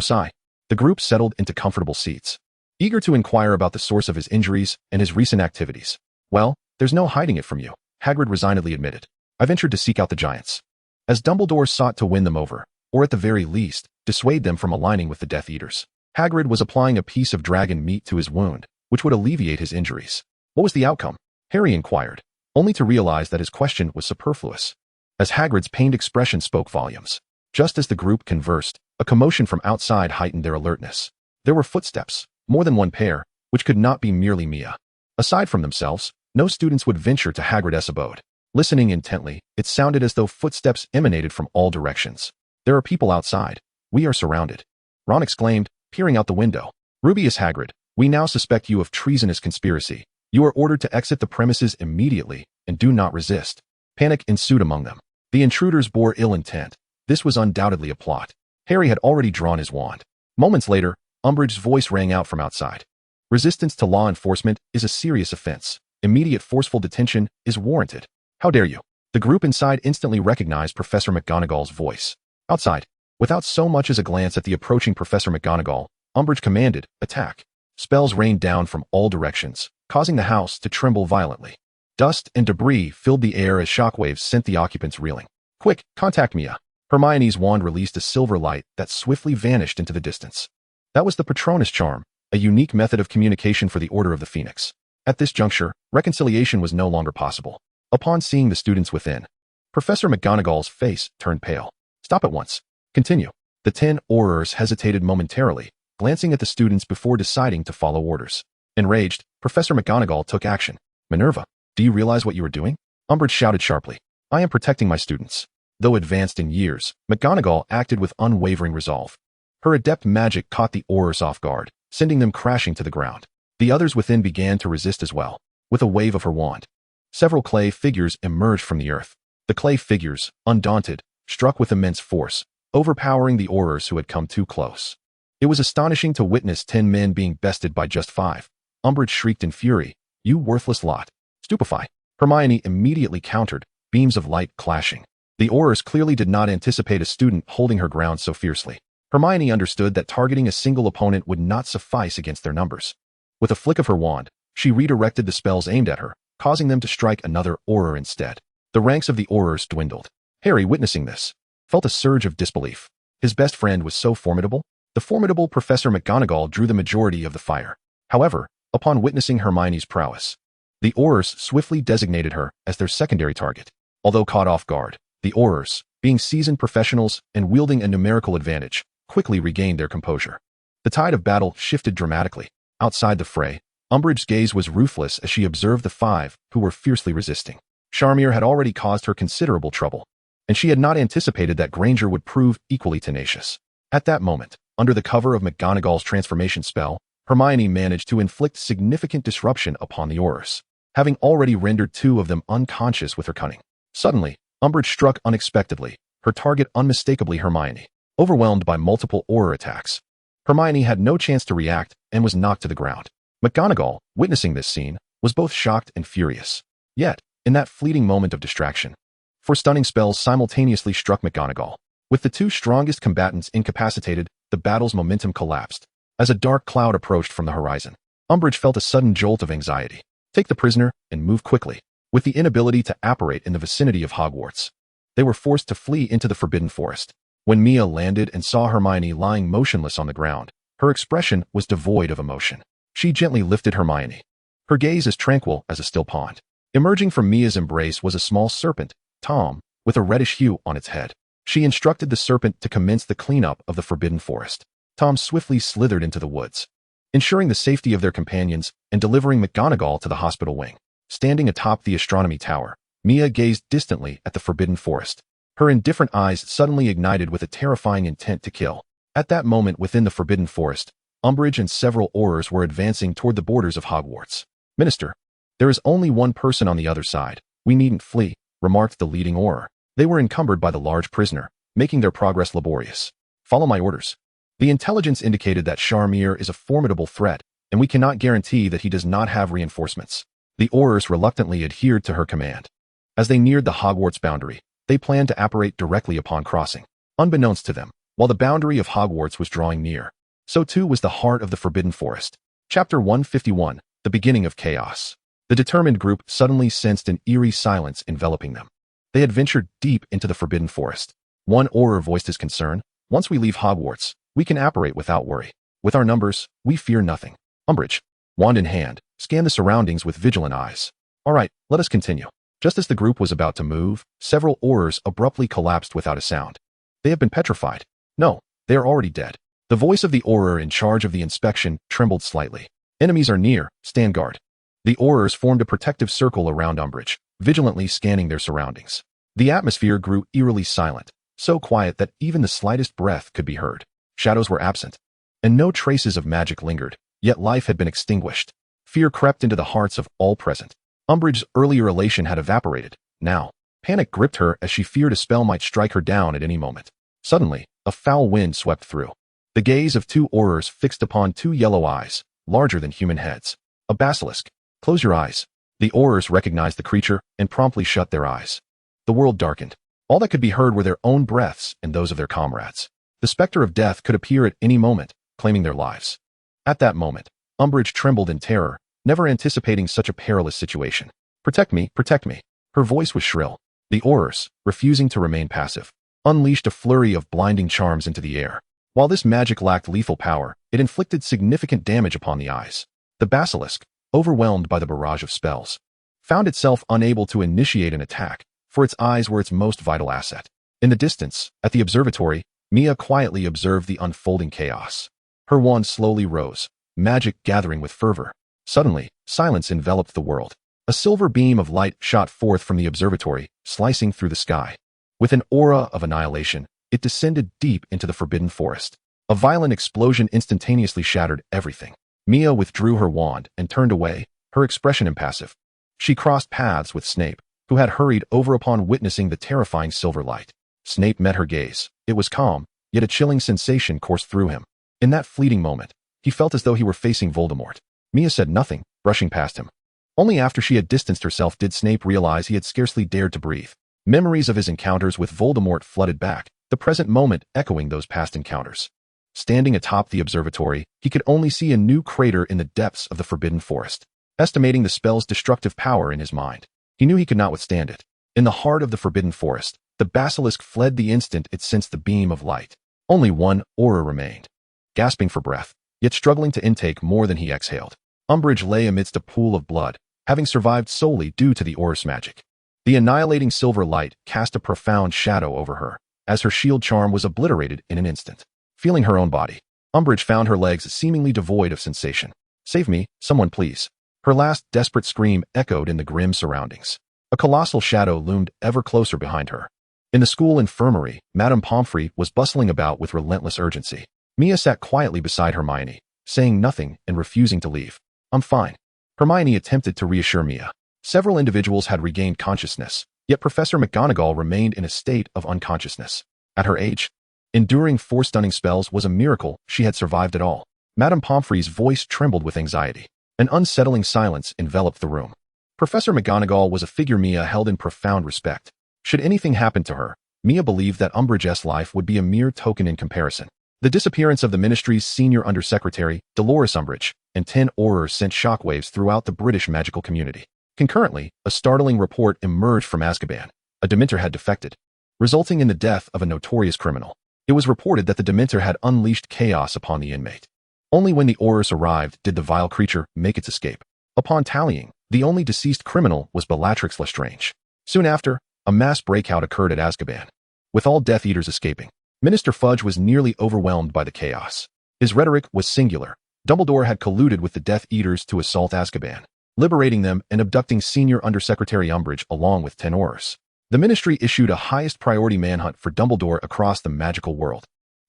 Sigh. The group settled into comfortable seats, eager to inquire about the source of his injuries and his recent activities. "Well, there's no hiding it from you," Hagrid resignedly admitted. "I ventured to seek out the Giants." As Dumbledore sought to win them over, or at the very least, dissuade them from aligning with the Death Eaters, Hagrid was applying a piece of dragon meat to his wound, which would alleviate his injuries. What was the outcome? Harry inquired, only to realize that his question was superfluous, as Hagrid's pained expression spoke volumes. Just as the group conversed, a commotion from outside heightened their alertness. There were footsteps, more than one pair, which could not be merely Mia. Aside from themselves, no students would venture to Hagrid's abode. Listening intently, it sounded as though footsteps emanated from all directions. "There are people outside. We are surrounded," Ron exclaimed, peering out the window. "Rubius Hagrid, we now suspect you of treasonous conspiracy. You are ordered to exit the premises immediately, and do not resist." Panic ensued among them. The intruders bore ill intent. This was undoubtedly a plot. Harry had already drawn his wand. Moments later, Umbridge's voice rang out from outside. "Resistance to law enforcement is a serious offense. Immediate forceful detention is warranted." "How dare you?" The group inside instantly recognized Professor McGonagall's voice. Outside, without so much as a glance at the approaching Professor McGonagall, Umbridge commanded, "Attack." Spells rained down from all directions, causing the house to tremble violently. Dust and debris filled the air as shockwaves sent the occupants reeling. "Quick, contact Mia." Hermione's wand released a silver light that swiftly vanished into the distance. That was the Patronus charm, a unique method of communication for the Order of the Phoenix. At this juncture, reconciliation was no longer possible. Upon seeing the students within, Professor McGonagall's face turned pale. "Stop at once. Continue." The 10 Aurors hesitated momentarily, glancing at the students before deciding to follow orders. Enraged, Professor McGonagall took action. Minerva, do you realize what you are doing? Umbridge shouted sharply. I am protecting my students. Though advanced in years, McGonagall acted with unwavering resolve. Her adept magic caught the Aurors off guard, sending them crashing to the ground. The others within began to resist as well. With a wave of her wand, several clay figures emerged from the earth. The clay figures, undaunted, struck with immense force, overpowering the Aurors who had come too close. It was astonishing to witness 10 men being bested by just 5. Umbridge shrieked in fury, "You worthless lot. Stupefy." Hermione immediately countered, beams of light clashing. The Aurors clearly did not anticipate a student holding her ground so fiercely. Hermione understood that targeting a single opponent would not suffice against their numbers. With a flick of her wand, she redirected the spells aimed at her, causing them to strike another Auror instead. The ranks of the Aurors dwindled. Harry, witnessing this, felt a surge of disbelief. His best friend was so formidable. The formidable Professor McGonagall drew the majority of the fire. However, upon witnessing Hermione's prowess, the Aurors swiftly designated her as their secondary target. Although caught off guard, the Aurors, being seasoned professionals and wielding a numerical advantage, quickly regained their composure. The tide of battle shifted dramatically. Outside the fray, Umbridge's gaze was ruthless as she observed the 5 who were fiercely resisting. Charmier had already caused her considerable trouble, and she had not anticipated that Granger would prove equally tenacious. At that moment, under the cover of McGonagall's transformation spell, Hermione managed to inflict significant disruption upon the Aurors, having already rendered 2 of them unconscious with her cunning. Suddenly, Umbridge struck unexpectedly, her target unmistakably Hermione. Overwhelmed by multiple Auror attacks, Hermione had no chance to react and was knocked to the ground. McGonagall, witnessing this scene, was both shocked and furious. Yet, in that fleeting moment of distraction, 4 stunning spells simultaneously struck McGonagall. With the 2 strongest combatants incapacitated, the battle's momentum collapsed. As a dark cloud approached from the horizon, Umbridge felt a sudden jolt of anxiety. Take the prisoner and move quickly. With the inability to apparate in the vicinity of Hogwarts, they were forced to flee into the Forbidden Forest. When Mia landed and saw Hermione lying motionless on the ground, her expression was devoid of emotion. She gently lifted Hermione, her gaze as tranquil as a still pond. Emerging from Mia's embrace was a small serpent, Tom, with a reddish hue on its head. She instructed the serpent to commence the cleanup of the Forbidden Forest. Tom swiftly slithered into the woods, ensuring the safety of their companions and delivering McGonagall to the hospital wing. Standing atop the astronomy tower, Mia gazed distantly at the Forbidden Forest. Her indifferent eyes suddenly ignited with a terrifying intent to kill. At that moment within the Forbidden Forest, Umbridge and several Aurors were advancing toward the borders of Hogwarts. Minister, there is only one person on the other side. We needn't flee, remarked the leading Auror. They were encumbered by the large prisoner, making their progress laborious. Follow my orders. The intelligence indicated that Charmier is a formidable threat, and we cannot guarantee that he does not have reinforcements. The Aurors reluctantly adhered to her command. As they neared the Hogwarts boundary, they planned to apparate directly upon crossing. Unbeknownst to them, while the boundary of Hogwarts was drawing near, so too was the heart of the Forbidden Forest. Chapter 151, The Beginning of Chaos. The determined group suddenly sensed an eerie silence enveloping them. They had ventured deep into the Forbidden Forest. One Auror voiced his concern. Once we leave Hogwarts, we can apparate without worry. With our numbers, we fear nothing. Umbridge, wand in hand, scanned the surroundings with vigilant eyes. All right, let us continue. Just as the group was about to move, several Aurors abruptly collapsed without a sound. They have been petrified. No, they are already dead. The voice of the Auror in charge of the inspection trembled slightly. Enemies are near, stand guard. The Aurors formed a protective circle around Umbridge, vigilantly scanning their surroundings. The atmosphere grew eerily silent, so quiet that even the slightest breath could be heard. Shadows were absent, and no traces of magic lingered, yet life had been extinguished. Fear crept into the hearts of all present. Umbridge's earlier elation had evaporated. Now, panic gripped her as she feared a spell might strike her down at any moment. Suddenly, a foul wind swept through. The gaze of 2 Aurors fixed upon 2 yellow eyes, larger than human heads. A basilisk. Close your eyes. The Aurors recognized the creature and promptly shut their eyes. The world darkened. All that could be heard were their own breaths and those of their comrades. The specter of death could appear at any moment, claiming their lives. At that moment, Umbridge trembled in terror, never anticipating such a perilous situation. Protect me, protect me. Her voice was shrill. The Aurors, refusing to remain passive, unleashed a flurry of blinding charms into the air. While this magic lacked lethal power, it inflicted significant damage upon the eyes. The basilisk, overwhelmed by the barrage of spells, found itself unable to initiate an attack, for its eyes were its most vital asset. In the distance, at the observatory, Mia quietly observed the unfolding chaos. Her wand slowly rose, magic gathering with fervor. Suddenly, silence enveloped the world. A silver beam of light shot forth from the observatory, slicing through the sky. With an aura of annihilation, it descended deep into the forbidden forest. A violent explosion instantaneously shattered everything. Mia withdrew her wand and turned away, her expression impassive. She crossed paths with Snape, who had hurried over upon witnessing the terrifying silver light. Snape met her gaze. It was calm, yet a chilling sensation coursed through him. In that fleeting moment, he felt as though he were facing Voldemort. Mia said nothing, brushing past him. Only after she had distanced herself did Snape realize he had scarcely dared to breathe. Memories of his encounters with Voldemort flooded back, the present moment echoing those past encounters. Standing atop the observatory, he could only see a new crater in the depths of the forbidden forest. Estimating the spell's destructive power in his mind, he knew he could not withstand it. In the heart of the forbidden forest, the basilisk fled the instant it sensed the beam of light. Only one aura remained. Gasping for breath, yet struggling to intake more than he exhaled, Umbridge lay amidst a pool of blood, having survived solely due to the aura's magic. The annihilating silver light cast a profound shadow over her, as her shield charm was obliterated in an instant. Feeling her own body, Umbridge found her legs seemingly devoid of sensation. "Save me, someone please." Her last desperate scream echoed in the grim surroundings. A colossal shadow loomed ever closer behind her. In the school infirmary, Madame Pomfrey was bustling about with relentless urgency. Mia sat quietly beside Hermione, saying nothing and refusing to leave. "I'm fine." Hermione attempted to reassure Mia. Several individuals had regained consciousness, yet Professor McGonagall remained in a state of unconsciousness. At her age, enduring 4 stunning spells was a miracle she had survived at all. Madame Pomfrey's voice trembled with anxiety. An unsettling silence enveloped the room. Professor McGonagall was a figure Mia held in profound respect. Should anything happen to her, Mia believed that Umbridge's life would be a mere token in comparison. The disappearance of the ministry's senior undersecretary, Dolores Umbridge, and 10 Aurors sent shockwaves throughout the British magical community. Concurrently, a startling report emerged from Azkaban. A Dementor had defected, resulting in the death of a notorious criminal. It was reported that the Dementor had unleashed chaos upon the inmate. Only when the Aurors arrived did the vile creature make its escape. Upon tallying, the only deceased criminal was Bellatrix Lestrange. Soon after, a mass breakout occurred at Azkaban, with all Death Eaters escaping. Minister Fudge was nearly overwhelmed by the chaos. His rhetoric was singular. Dumbledore had colluded with the Death Eaters to assault Azkaban, liberating them and abducting Senior Undersecretary Umbridge along with 10 Aurors. The Ministry issued a highest priority manhunt for Dumbledore across the magical world.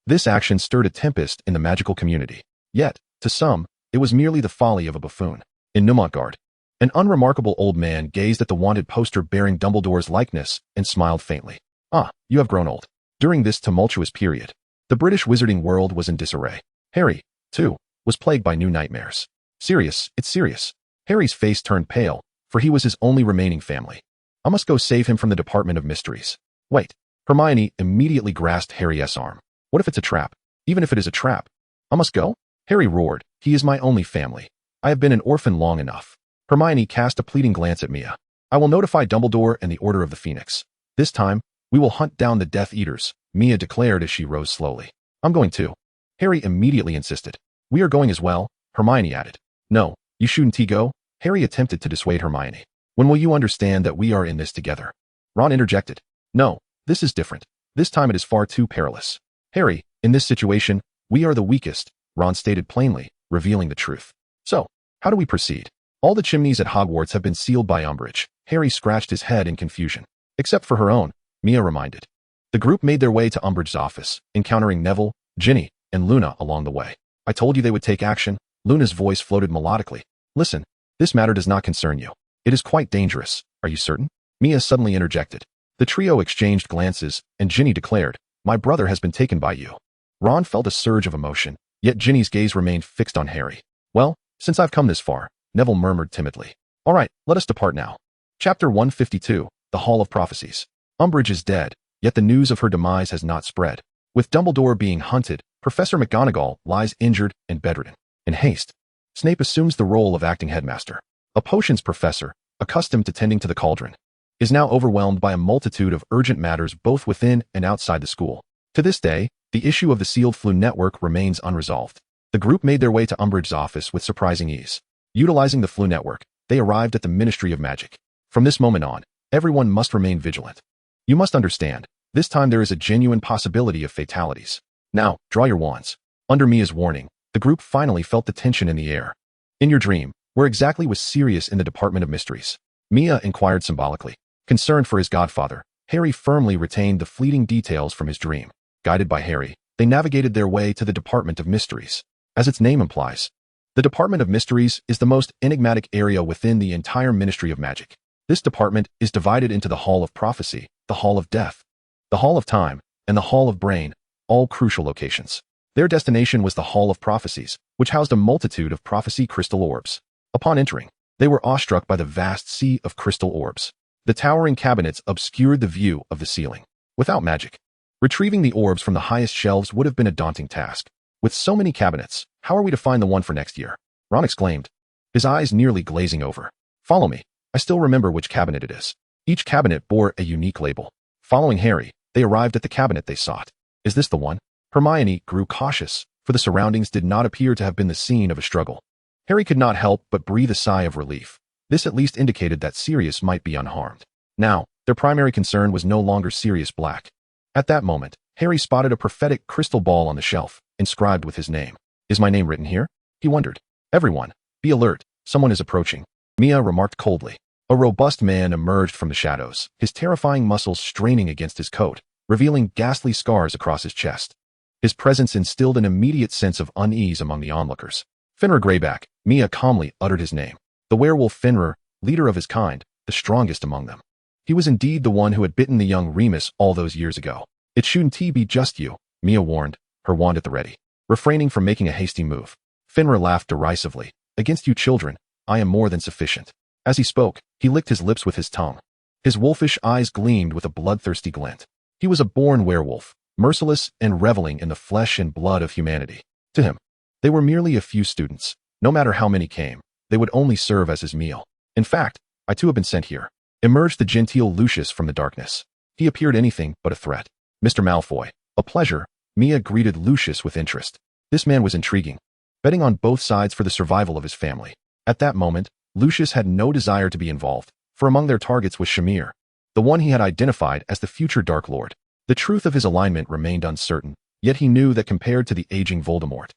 This action stirred a tempest in the magical community. Yet, to some, it was merely the folly of a buffoon. In Nemontgard, an unremarkable old man gazed at the wanted poster bearing Dumbledore's likeness and smiled faintly. "Ah, you have grown old." During this tumultuous period, the British wizarding world was in disarray. Harry, too, was plagued by new nightmares. "Serious, it's serious." Harry's face turned pale, for he was his only remaining family. "I must go save him from the Department of Mysteries." "Wait." Hermione immediately grasped Harry's arm. "What if it's a trap? Even if it is a trap, I must go?" Harry roared. "He is my only family. I have been an orphan long enough." Hermione cast a pleading glance at Mia. "I will notify Dumbledore and the Order of the Phoenix. This time, we will hunt down the Death Eaters," Mia declared as she rose slowly. "I'm going too." Harry immediately insisted. "We are going as well," Hermione added. "No, you shouldn't go." Harry attempted to dissuade Hermione. "When will you understand that we are in this together?" Ron interjected. "No, this is different. This time it is far too perilous." "Harry, in this situation, we are the weakest," Ron stated plainly, revealing the truth. "So, how do we proceed?" "All the chimneys at Hogwarts have been sealed by Umbridge." Harry scratched his head in confusion. "Except for her own," Mia reminded. The group made their way to Umbridge's office, encountering Neville, Ginny, and Luna along the way. "I told you they would take action." Luna's voice floated melodically. "Listen, this matter does not concern you. It is quite dangerous. Are you certain?" Mia suddenly interjected. The trio exchanged glances, and Ginny declared, "My brother has been taken by you." Ron felt a surge of emotion, yet Ginny's gaze remained fixed on Harry. "Well, since I've come this far," Neville murmured timidly. "All right, let us depart now." Chapter 152, The Hall of Prophecies. Umbridge is dead, yet the news of her demise has not spread. With Dumbledore being hunted, Professor McGonagall lies injured and bedridden. In haste, Snape assumes the role of acting headmaster. A potions professor, accustomed to tending to the cauldron, is now overwhelmed by a multitude of urgent matters both within and outside the school. To this day, the issue of the sealed Floo network remains unresolved. The group made their way to Umbridge's office with surprising ease. Utilizing the Floo network, they arrived at the Ministry of Magic. From this moment on, everyone must remain vigilant. You must understand, this time there is a genuine possibility of fatalities. Now, draw your wands. Under Mia's warning, The group finally felt the tension in the air. In your dream, where exactly was Sirius in the Department of Mysteries? Mia inquired symbolically. Concerned for his godfather, Harry firmly retained the fleeting details from his dream. Guided by Harry, they navigated their way to the Department of Mysteries. As its name implies, the Department of Mysteries is the most enigmatic area within the entire Ministry of Magic. This department is divided into the Hall of Prophecy, the Hall of Death, the Hall of Time, and the Hall of Brain, all crucial locations. Their destination was the Hall of Prophecies, which housed a multitude of prophecy crystal orbs. Upon entering, they were awestruck by the vast sea of crystal orbs. The towering cabinets obscured the view of the ceiling. Without magic, retrieving the orbs from the highest shelves would have been a daunting task. With so many cabinets, how are we to find the one for next year? Ron exclaimed, his eyes nearly glazing over. Follow me. I still remember which cabinet it is. Each cabinet bore a unique label. Following Harry, they arrived at the cabinet they sought. Is this the one? Hermione grew cautious, for the surroundings did not appear to have been the scene of a struggle. Harry could not help but breathe a sigh of relief. This at least indicated that Sirius might be unharmed. Now, their primary concern was no longer Sirius Black. At that moment, Harry spotted a prophetic crystal ball on the shelf, inscribed with his name. Is my name written here? He wondered. Everyone, be alert, someone is approaching. Mia remarked coldly. A robust man emerged from the shadows, his terrifying muscles straining against his coat, revealing ghastly scars across his chest. His presence instilled an immediate sense of unease among the onlookers. Fenrir Greyback, Mia calmly uttered his name. The werewolf Fenrir, leader of his kind, the strongest among them. He was indeed the one who had bitten the young Remus all those years ago. It shouldn't be just you, Mia warned, her wand at the ready, refraining from making a hasty move. Fenrir laughed derisively. Against you children, I am more than sufficient. As he spoke, he licked his lips with his tongue. His wolfish eyes gleamed with a bloodthirsty glint. He was a born werewolf, merciless and reveling in the flesh and blood of humanity. To him, they were merely a few students. No matter how many came, they would only serve as his meal. In fact, I too have been sent here. Emerged the genteel Lucius from the darkness. He appeared anything but a threat. Mr. Malfoy, a pleasure. Mia greeted Lucius with interest. This man was intriguing, betting on both sides for the survival of his family. At that moment, Lucius had no desire to be involved, for among their targets was Shamir, the one he had identified as the future Dark Lord. The truth of his alignment remained uncertain, yet he knew that compared to the aging Voldemort,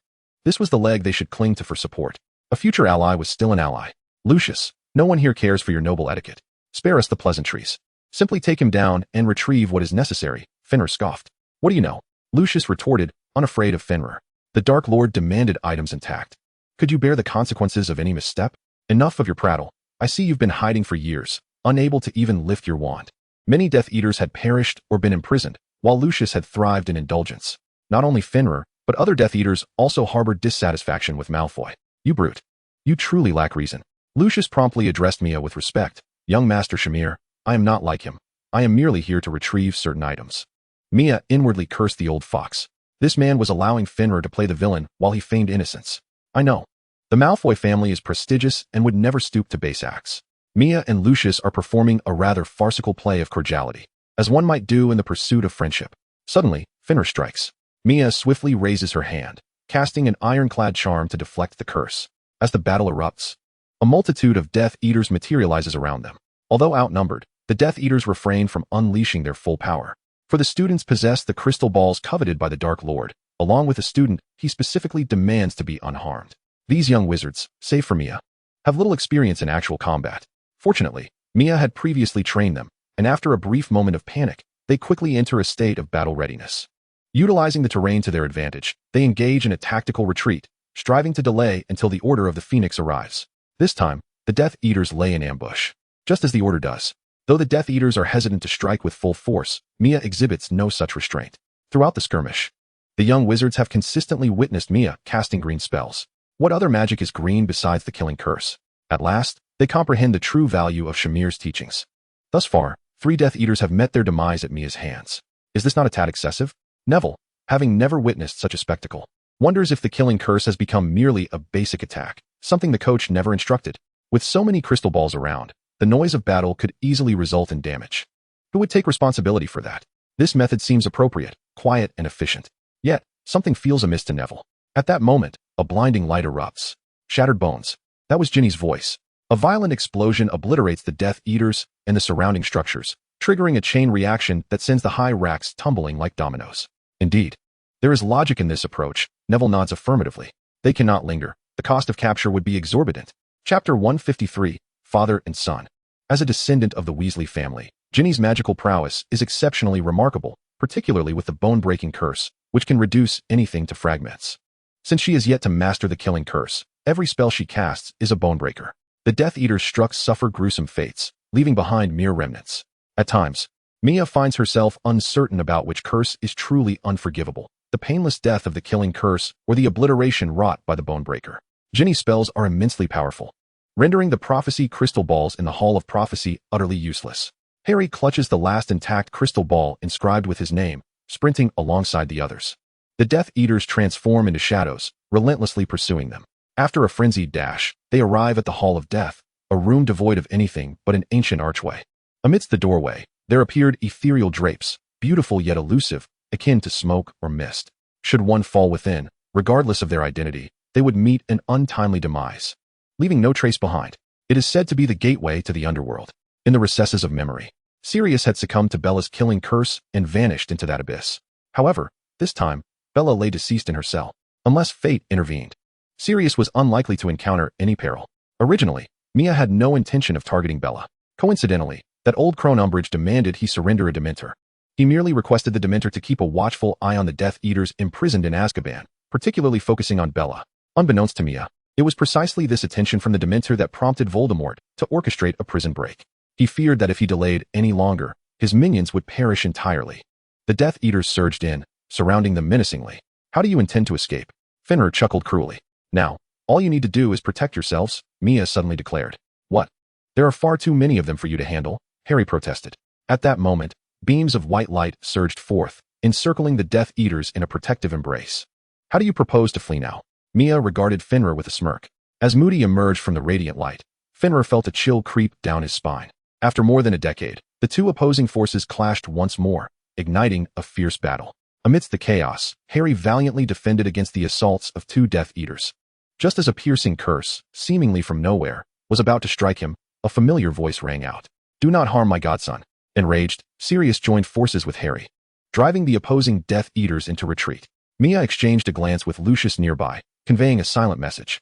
this was the leg they should cling to for support. A future ally was still an ally. Lucius, no one here cares for your noble etiquette. Spare us the pleasantries. Simply take him down and retrieve what is necessary, Fenrir scoffed. What do you know? Lucius retorted, unafraid of Fenrir. The Dark Lord demanded items intact. Could you bear the consequences of any misstep? Enough of your prattle. I see you've been hiding for years, unable to even lift your wand. Many Death Eaters had perished or been imprisoned, while Lucius had thrived in indulgence. Not only Fenrir, but other Death Eaters also harbored dissatisfaction with Malfoy. You brute. You truly lack reason. Lucius promptly addressed Mia with respect. Young Master Shamir, I am not like him. I am merely here to retrieve certain items. Mia inwardly cursed the old fox. This man was allowing Fenrir to play the villain while he feigned innocence. I know. The Malfoy family is prestigious and would never stoop to base acts. Mia and Lucius are performing a rather farcical play of cordiality, as one might do in the pursuit of friendship. Suddenly, Fenrir strikes. Mia swiftly raises her hand, casting an ironclad charm to deflect the curse. As the battle erupts, a multitude of Death Eaters materializes around them. Although outnumbered, the Death Eaters refrain from unleashing their full power. For the students possess the crystal balls coveted by the Dark Lord. Along with the student, he specifically demands to be unharmed. These young wizards, save for Mia, have little experience in actual combat. Fortunately, Mia had previously trained them, and after a brief moment of panic, they quickly enter a state of battle readiness. Utilizing the terrain to their advantage, they engage in a tactical retreat, striving to delay until the Order of the Phoenix arrives. This time, the Death Eaters lay in ambush. Just as the Order does. Though the Death Eaters are hesitant to strike with full force, Mia exhibits no such restraint. Throughout the skirmish, the young wizards have consistently witnessed Mia casting green spells. What other magic is green besides the killing curse? At last, they comprehend the true value of Shamir's teachings. Thus far, 3 Death Eaters have met their demise at Mia's hands. Is this not a tad excessive? Neville, having never witnessed such a spectacle, wonders if the killing curse has become merely a basic attack, something the coach never instructed. With so many crystal balls around, the noise of battle could easily result in damage. Who would take responsibility for that? This method seems appropriate, quiet, and efficient. Yet, something feels amiss to Neville. At that moment, a blinding light erupts. Shattered bones. That was Ginny's voice. A violent explosion obliterates the Death Eaters and the surrounding structures, triggering a chain reaction that sends the high racks tumbling like dominoes. Indeed, there is logic in this approach. Neville nods affirmatively. They cannot linger. The cost of capture would be exorbitant. Chapter 153, Father and Son. As a descendant of the Weasley family, Ginny's magical prowess is exceptionally remarkable, particularly with the bone-breaking curse, which can reduce anything to fragments. Since she has yet to master the killing curse, every spell she casts is a bone-breaker. The Death Eaters struck suffer gruesome fates, leaving behind mere remnants. At times, Mia finds herself uncertain about which curse is truly unforgivable, the painless death of the killing curse or the obliteration wrought by the bone-breaker. Ginny's spells are immensely powerful, rendering the prophecy crystal balls in the Hall of Prophecy utterly useless. Harry clutches the last intact crystal ball inscribed with his name, sprinting alongside the others. The Death Eaters transform into shadows, relentlessly pursuing them. After a frenzied dash, they arrive at the Hall of Death, a room devoid of anything but an ancient archway. Amidst the doorway, there appeared ethereal drapes, beautiful yet elusive, akin to smoke or mist. Should one fall within, regardless of their identity, they would meet an untimely demise, leaving no trace behind. It is said to be the gateway to the underworld. In the recesses of memory, Sirius had succumbed to Bella's killing curse and vanished into that abyss. However, this time, Bella lay deceased in her cell, unless fate intervened. Sirius was unlikely to encounter any peril. Originally, Mia had no intention of targeting Bella. Coincidentally, that old crone Umbridge demanded he surrender a Dementor. He merely requested the Dementor to keep a watchful eye on the Death Eaters imprisoned in Azkaban, particularly focusing on Bella. Unbeknownst to Mia, it was precisely this attention from the Dementor that prompted Voldemort to orchestrate a prison break. He feared that if he delayed any longer, his minions would perish entirely. The Death Eaters surged in, surrounding them menacingly. How do you intend to escape? Fenrir chuckled cruelly. Now, all you need to do is protect yourselves, Mia suddenly declared. What? There are far too many of them for you to handle, Harry protested. At that moment, beams of white light surged forth, encircling the Death Eaters in a protective embrace. How do you propose to flee now? Mia regarded Fenrir with a smirk. As Moody emerged from the radiant light, Fenrir felt a chill creep down his spine. After more than a decade, the two opposing forces clashed once more, igniting a fierce battle. Amidst the chaos, Harry valiantly defended against the assaults of two Death Eaters. Just as a piercing curse, seemingly from nowhere, was about to strike him, a familiar voice rang out. Do not harm my godson. Enraged, Sirius joined forces with Harry, driving the opposing Death Eaters into retreat. Mia exchanged a glance with Lucius nearby, conveying a silent message.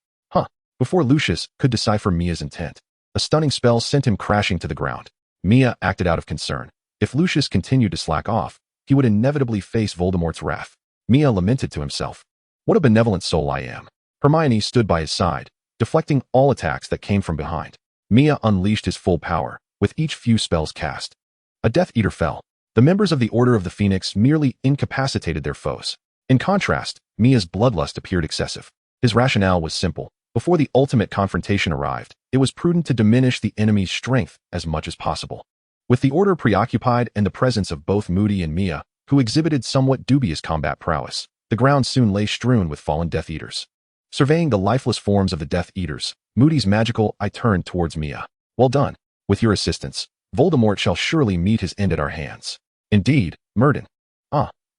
Before Lucius could decipher Mia's intent, a stunning spell sent him crashing to the ground. Mia acted out of concern. If Lucius continued to slack off, he would inevitably face Voldemort's wrath. Mia lamented to himself. What a benevolent soul I am. Hermione stood by his side, deflecting all attacks that came from behind. Mia unleashed his full power, with each few spells cast. A Death Eater fell. The members of the Order of the Phoenix merely incapacitated their foes. In contrast, Mia's bloodlust appeared excessive. His rationale was simple. Before the ultimate confrontation arrived, it was prudent to diminish the enemy's strength as much as possible. With the Order preoccupied and the presence of both Moody and Mia, who exhibited somewhat dubious combat prowess, the ground soon lay strewn with fallen Death Eaters. Surveying the lifeless forms of the Death Eaters, Moody's magical eye turned towards Mia. Well done. With your assistance, Voldemort shall surely meet his end at our hands. Indeed, Murden.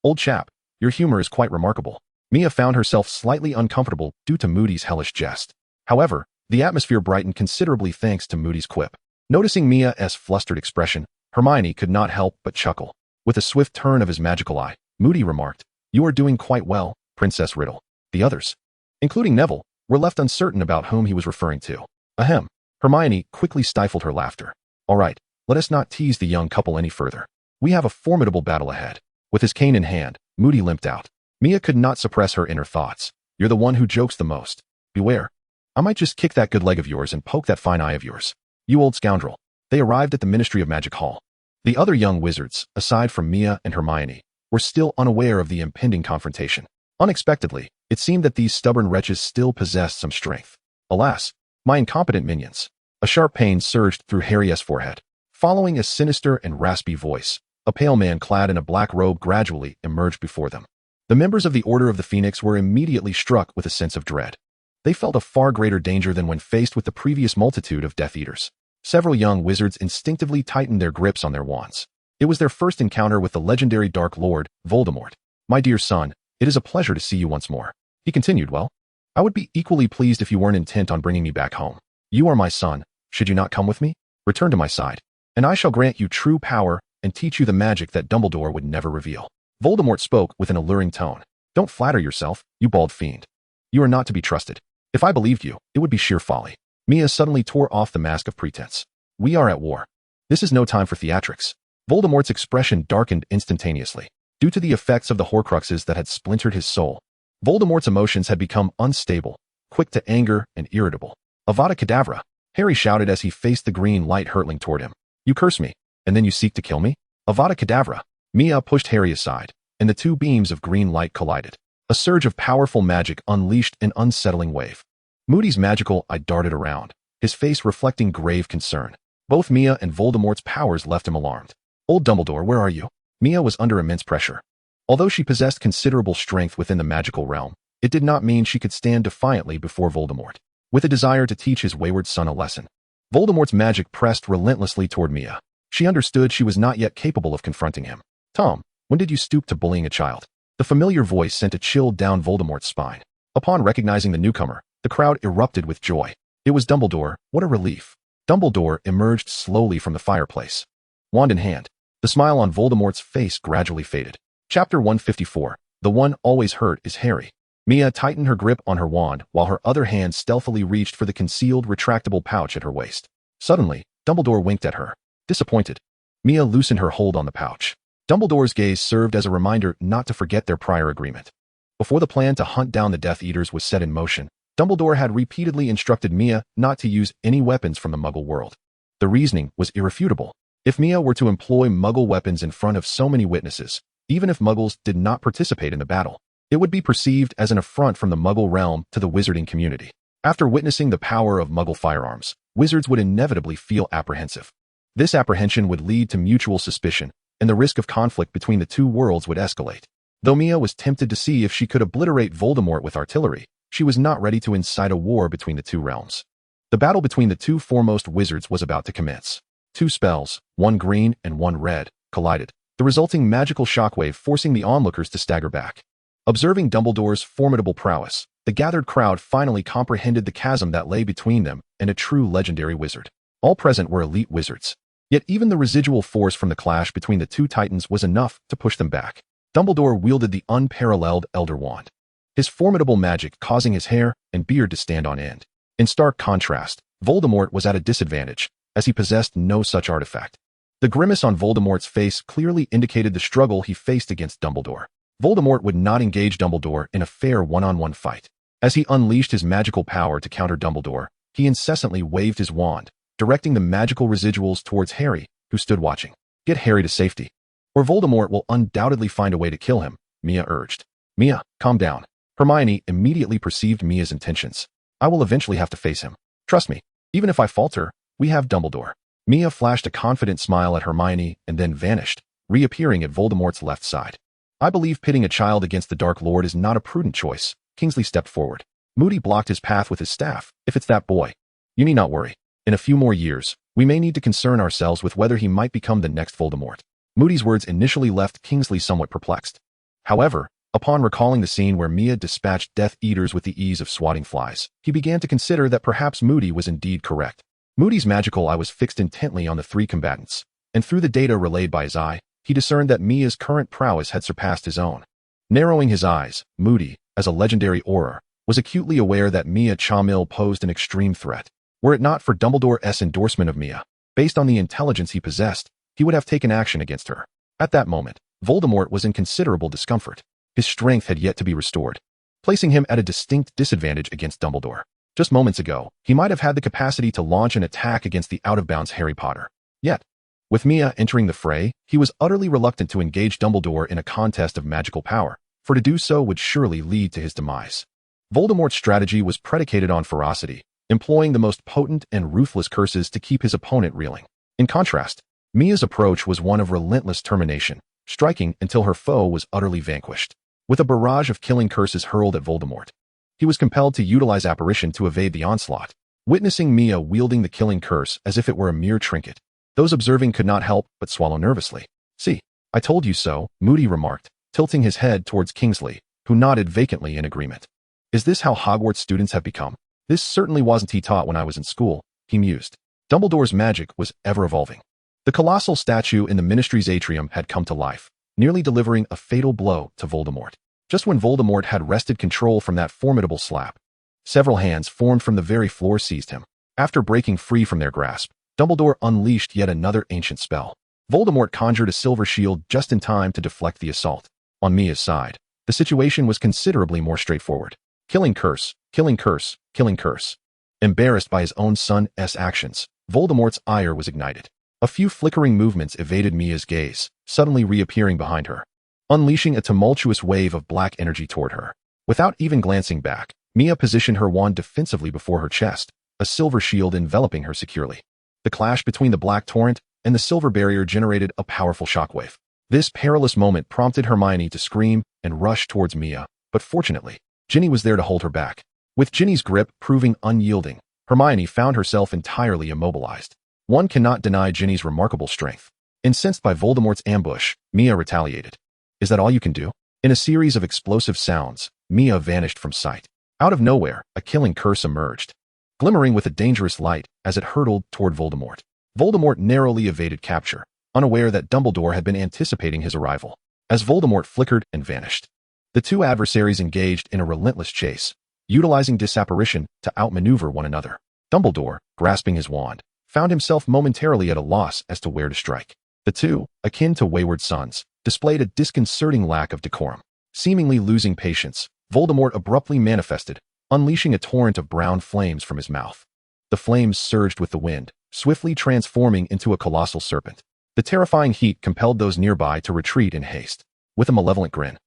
Old chap, your humor is quite remarkable. Mia found herself slightly uncomfortable due to Moody's hellish jest. However, the atmosphere brightened considerably thanks to Moody's quip. Noticing Mia's flustered expression, Hermione could not help but chuckle. With a swift turn of his magical eye, Moody remarked, You are doing quite well, Princess Riddle. The others, including Neville, were left uncertain about whom he was referring to. Ahem. Hermione quickly stifled her laughter. All right, let us not tease the young couple any further. We have a formidable battle ahead. With his cane in hand, Moody limped out. Mia could not suppress her inner thoughts. You're the one who jokes the most. Beware. I might just kick that good leg of yours and poke that fine eye of yours. You old scoundrel. They arrived at the Ministry of Magic Hall. The other young wizards, aside from Mia and Hermione, were still unaware of the impending confrontation. Unexpectedly, it seemed that these stubborn wretches still possessed some strength. Alas, my incompetent minions. A sharp pain surged through Harry's forehead. Following a sinister and raspy voice, a pale man clad in a black robe gradually emerged before them. The members of the Order of the Phoenix were immediately struck with a sense of dread. They felt a far greater danger than when faced with the previous multitude of Death Eaters. Several young wizards instinctively tightened their grips on their wands. It was their first encounter with the legendary Dark Lord, Voldemort. My dear son, it is a pleasure to see you once more. He continued, well, I would be equally pleased if you weren't intent on bringing me back home. You are my son. Should you not come with me? Return to my side, and I shall grant you true power and teach you the magic that Dumbledore would never reveal. Voldemort spoke with an alluring tone. Don't flatter yourself, you bald fiend. You are not to be trusted. If I believed you, it would be sheer folly. Mia suddenly tore off the mask of pretense. We are at war. This is no time for theatrics. Voldemort's expression darkened instantaneously. Due to the effects of the Horcruxes that had splintered his soul, Voldemort's emotions had become unstable, quick to anger and irritable. Avada Kedavra! Harry shouted as he faced the green light hurtling toward him. You curse me, and then you seek to kill me? Avada Kedavra! Mia pushed Harry aside, and the two beams of green light collided. A surge of powerful magic unleashed an unsettling wave. Moody's magical eye darted around, his face reflecting grave concern. Both Mia and Voldemort's powers left him alarmed. Old Dumbledore, where are you? Mia was under immense pressure. Although she possessed considerable strength within the magical realm, it did not mean she could stand defiantly before Voldemort. With a desire to teach his wayward son a lesson, Voldemort's magic pressed relentlessly toward Mia. She understood she was not yet capable of confronting him. Tom, when did you stoop to bullying a child? The familiar voice sent a chill down Voldemort's spine. Upon recognizing the newcomer, the crowd erupted with joy. It was Dumbledore. What a relief. Dumbledore emerged slowly from the fireplace. Wand in hand, the smile on Voldemort's face gradually faded. Chapter 154. The one always hurt is Harry. Mia tightened her grip on her wand while her other hand stealthily reached for the concealed retractable pouch at her waist. Suddenly, Dumbledore winked at her. Disappointed, Mia loosened her hold on the pouch. Dumbledore's gaze served as a reminder not to forget their prior agreement. Before the plan to hunt down the Death Eaters was set in motion, Dumbledore had repeatedly instructed Mia not to use any weapons from the Muggle world. The reasoning was irrefutable. If Mia were to employ Muggle weapons in front of so many witnesses, even if Muggles did not participate in the battle, it would be perceived as an affront from the Muggle realm to the wizarding community. After witnessing the power of Muggle firearms, wizards would inevitably feel apprehensive. This apprehension would lead to mutual suspicion, and the risk of conflict between the two worlds would escalate. Though Mia was tempted to see if she could obliterate Voldemort with artillery, she was not ready to incite a war between the two realms. The battle between the two foremost wizards was about to commence. Two spells, one green and one red, collided, the resulting magical shockwave forcing the onlookers to stagger back. Observing Dumbledore's formidable prowess, the gathered crowd finally comprehended the chasm that lay between them and a true legendary wizard. All present were elite wizards. Yet even the residual force from the clash between the two titans was enough to push them back. Dumbledore wielded the unparalleled Elder Wand, his formidable magic causing his hair and beard to stand on end. In stark contrast, Voldemort was at a disadvantage, as he possessed no such artifact. The grimace on Voldemort's face clearly indicated the struggle he faced against Dumbledore. Voldemort would not engage Dumbledore in a fair one-on-one fight. As he unleashed his magical power to counter Dumbledore, he incessantly waved his wand, directing the magical residuals towards Harry, who stood watching. Get Harry to safety, or Voldemort will undoubtedly find a way to kill him, Mia urged. Mia, calm down. Hermione immediately perceived Mia's intentions. I will eventually have to face him. Trust me, even if I falter, we have Dumbledore. Mia flashed a confident smile at Hermione and then vanished, reappearing at Voldemort's left side. I believe pitting a child against the Dark Lord is not a prudent choice. Kingsley stepped forward. Moody blocked his path with his staff. If it's that boy, you need not worry. In a few more years, we may need to concern ourselves with whether he might become the next Voldemort. Moody's words initially left Kingsley somewhat perplexed. However, upon recalling the scene where Mia dispatched Death Eaters with the ease of swatting flies, he began to consider that perhaps Moody was indeed correct. Moody's magical eye was fixed intently on the three combatants, and through the data relayed by his eye, he discerned that Mia's current prowess had surpassed his own. Narrowing his eyes, Moody, as a legendary auror, was acutely aware that Mia Chamil posed an extreme threat. Were it not for Dumbledore's endorsement of Mia, based on the intelligence he possessed, he would have taken action against her. At that moment, Voldemort was in considerable discomfort. His strength had yet to be restored, placing him at a distinct disadvantage against Dumbledore. Just moments ago, he might have had the capacity to launch an attack against the out-of-bounds Harry Potter. Yet, with Mia entering the fray, he was utterly reluctant to engage Dumbledore in a contest of magical power, for to do so would surely lead to his demise. Voldemort's strategy was predicated on ferocity, employing the most potent and ruthless curses to keep his opponent reeling. In contrast, Mia's approach was one of relentless termination, striking until her foe was utterly vanquished. With a barrage of killing curses hurled at Voldemort, he was compelled to utilize apparition to evade the onslaught. Witnessing Mia wielding the killing curse as if it were a mere trinket, those observing could not help but swallow nervously. See, I told you so, Moody remarked, tilting his head towards Kingsley, who nodded vacantly in agreement. Is this how Hogwarts students have become? This certainly wasn't he taught when I was in school, he mused. Dumbledore's magic was ever evolving. The colossal statue in the Ministry's atrium had come to life, nearly delivering a fatal blow to Voldemort. Just when Voldemort had wrested control from that formidable slap, several hands formed from the very floor seized him. After breaking free from their grasp, Dumbledore unleashed yet another ancient spell. Voldemort conjured a silver shield just in time to deflect the assault. On Mia's side, the situation was considerably more straightforward. Killing curse, killing curse, killing curse. Embarrassed by his own son's actions, Voldemort's ire was ignited. A few flickering movements evaded Mia's gaze, suddenly reappearing behind her, unleashing a tumultuous wave of black energy toward her. Without even glancing back, Mia positioned her wand defensively before her chest, a silver shield enveloping her securely. The clash between the black torrent and the silver barrier generated a powerful shockwave. This perilous moment prompted Hermione to scream and rush towards Mia, but fortunately, Ginny was there to hold her back. With Ginny's grip proving unyielding, Hermione found herself entirely immobilized. One cannot deny Ginny's remarkable strength. Incensed by Voldemort's ambush, Mia retaliated. Is that all you can do? In a series of explosive sounds, Mia vanished from sight. Out of nowhere, a killing curse emerged, glimmering with a dangerous light as it hurtled toward Voldemort. Voldemort narrowly evaded capture, unaware that Dumbledore had been anticipating his arrival. As Voldemort flickered and vanished, the two adversaries engaged in a relentless chase, utilizing disapparition to outmaneuver one another. Dumbledore, grasping his wand, found himself momentarily at a loss as to where to strike. The two, akin to wayward sons, displayed a disconcerting lack of decorum. Seemingly losing patience, Voldemort abruptly manifested, unleashing a torrent of brown flames from his mouth. The flames surged with the wind, swiftly transforming into a colossal serpent. The terrifying heat compelled those nearby to retreat in haste. With a malevolent grin,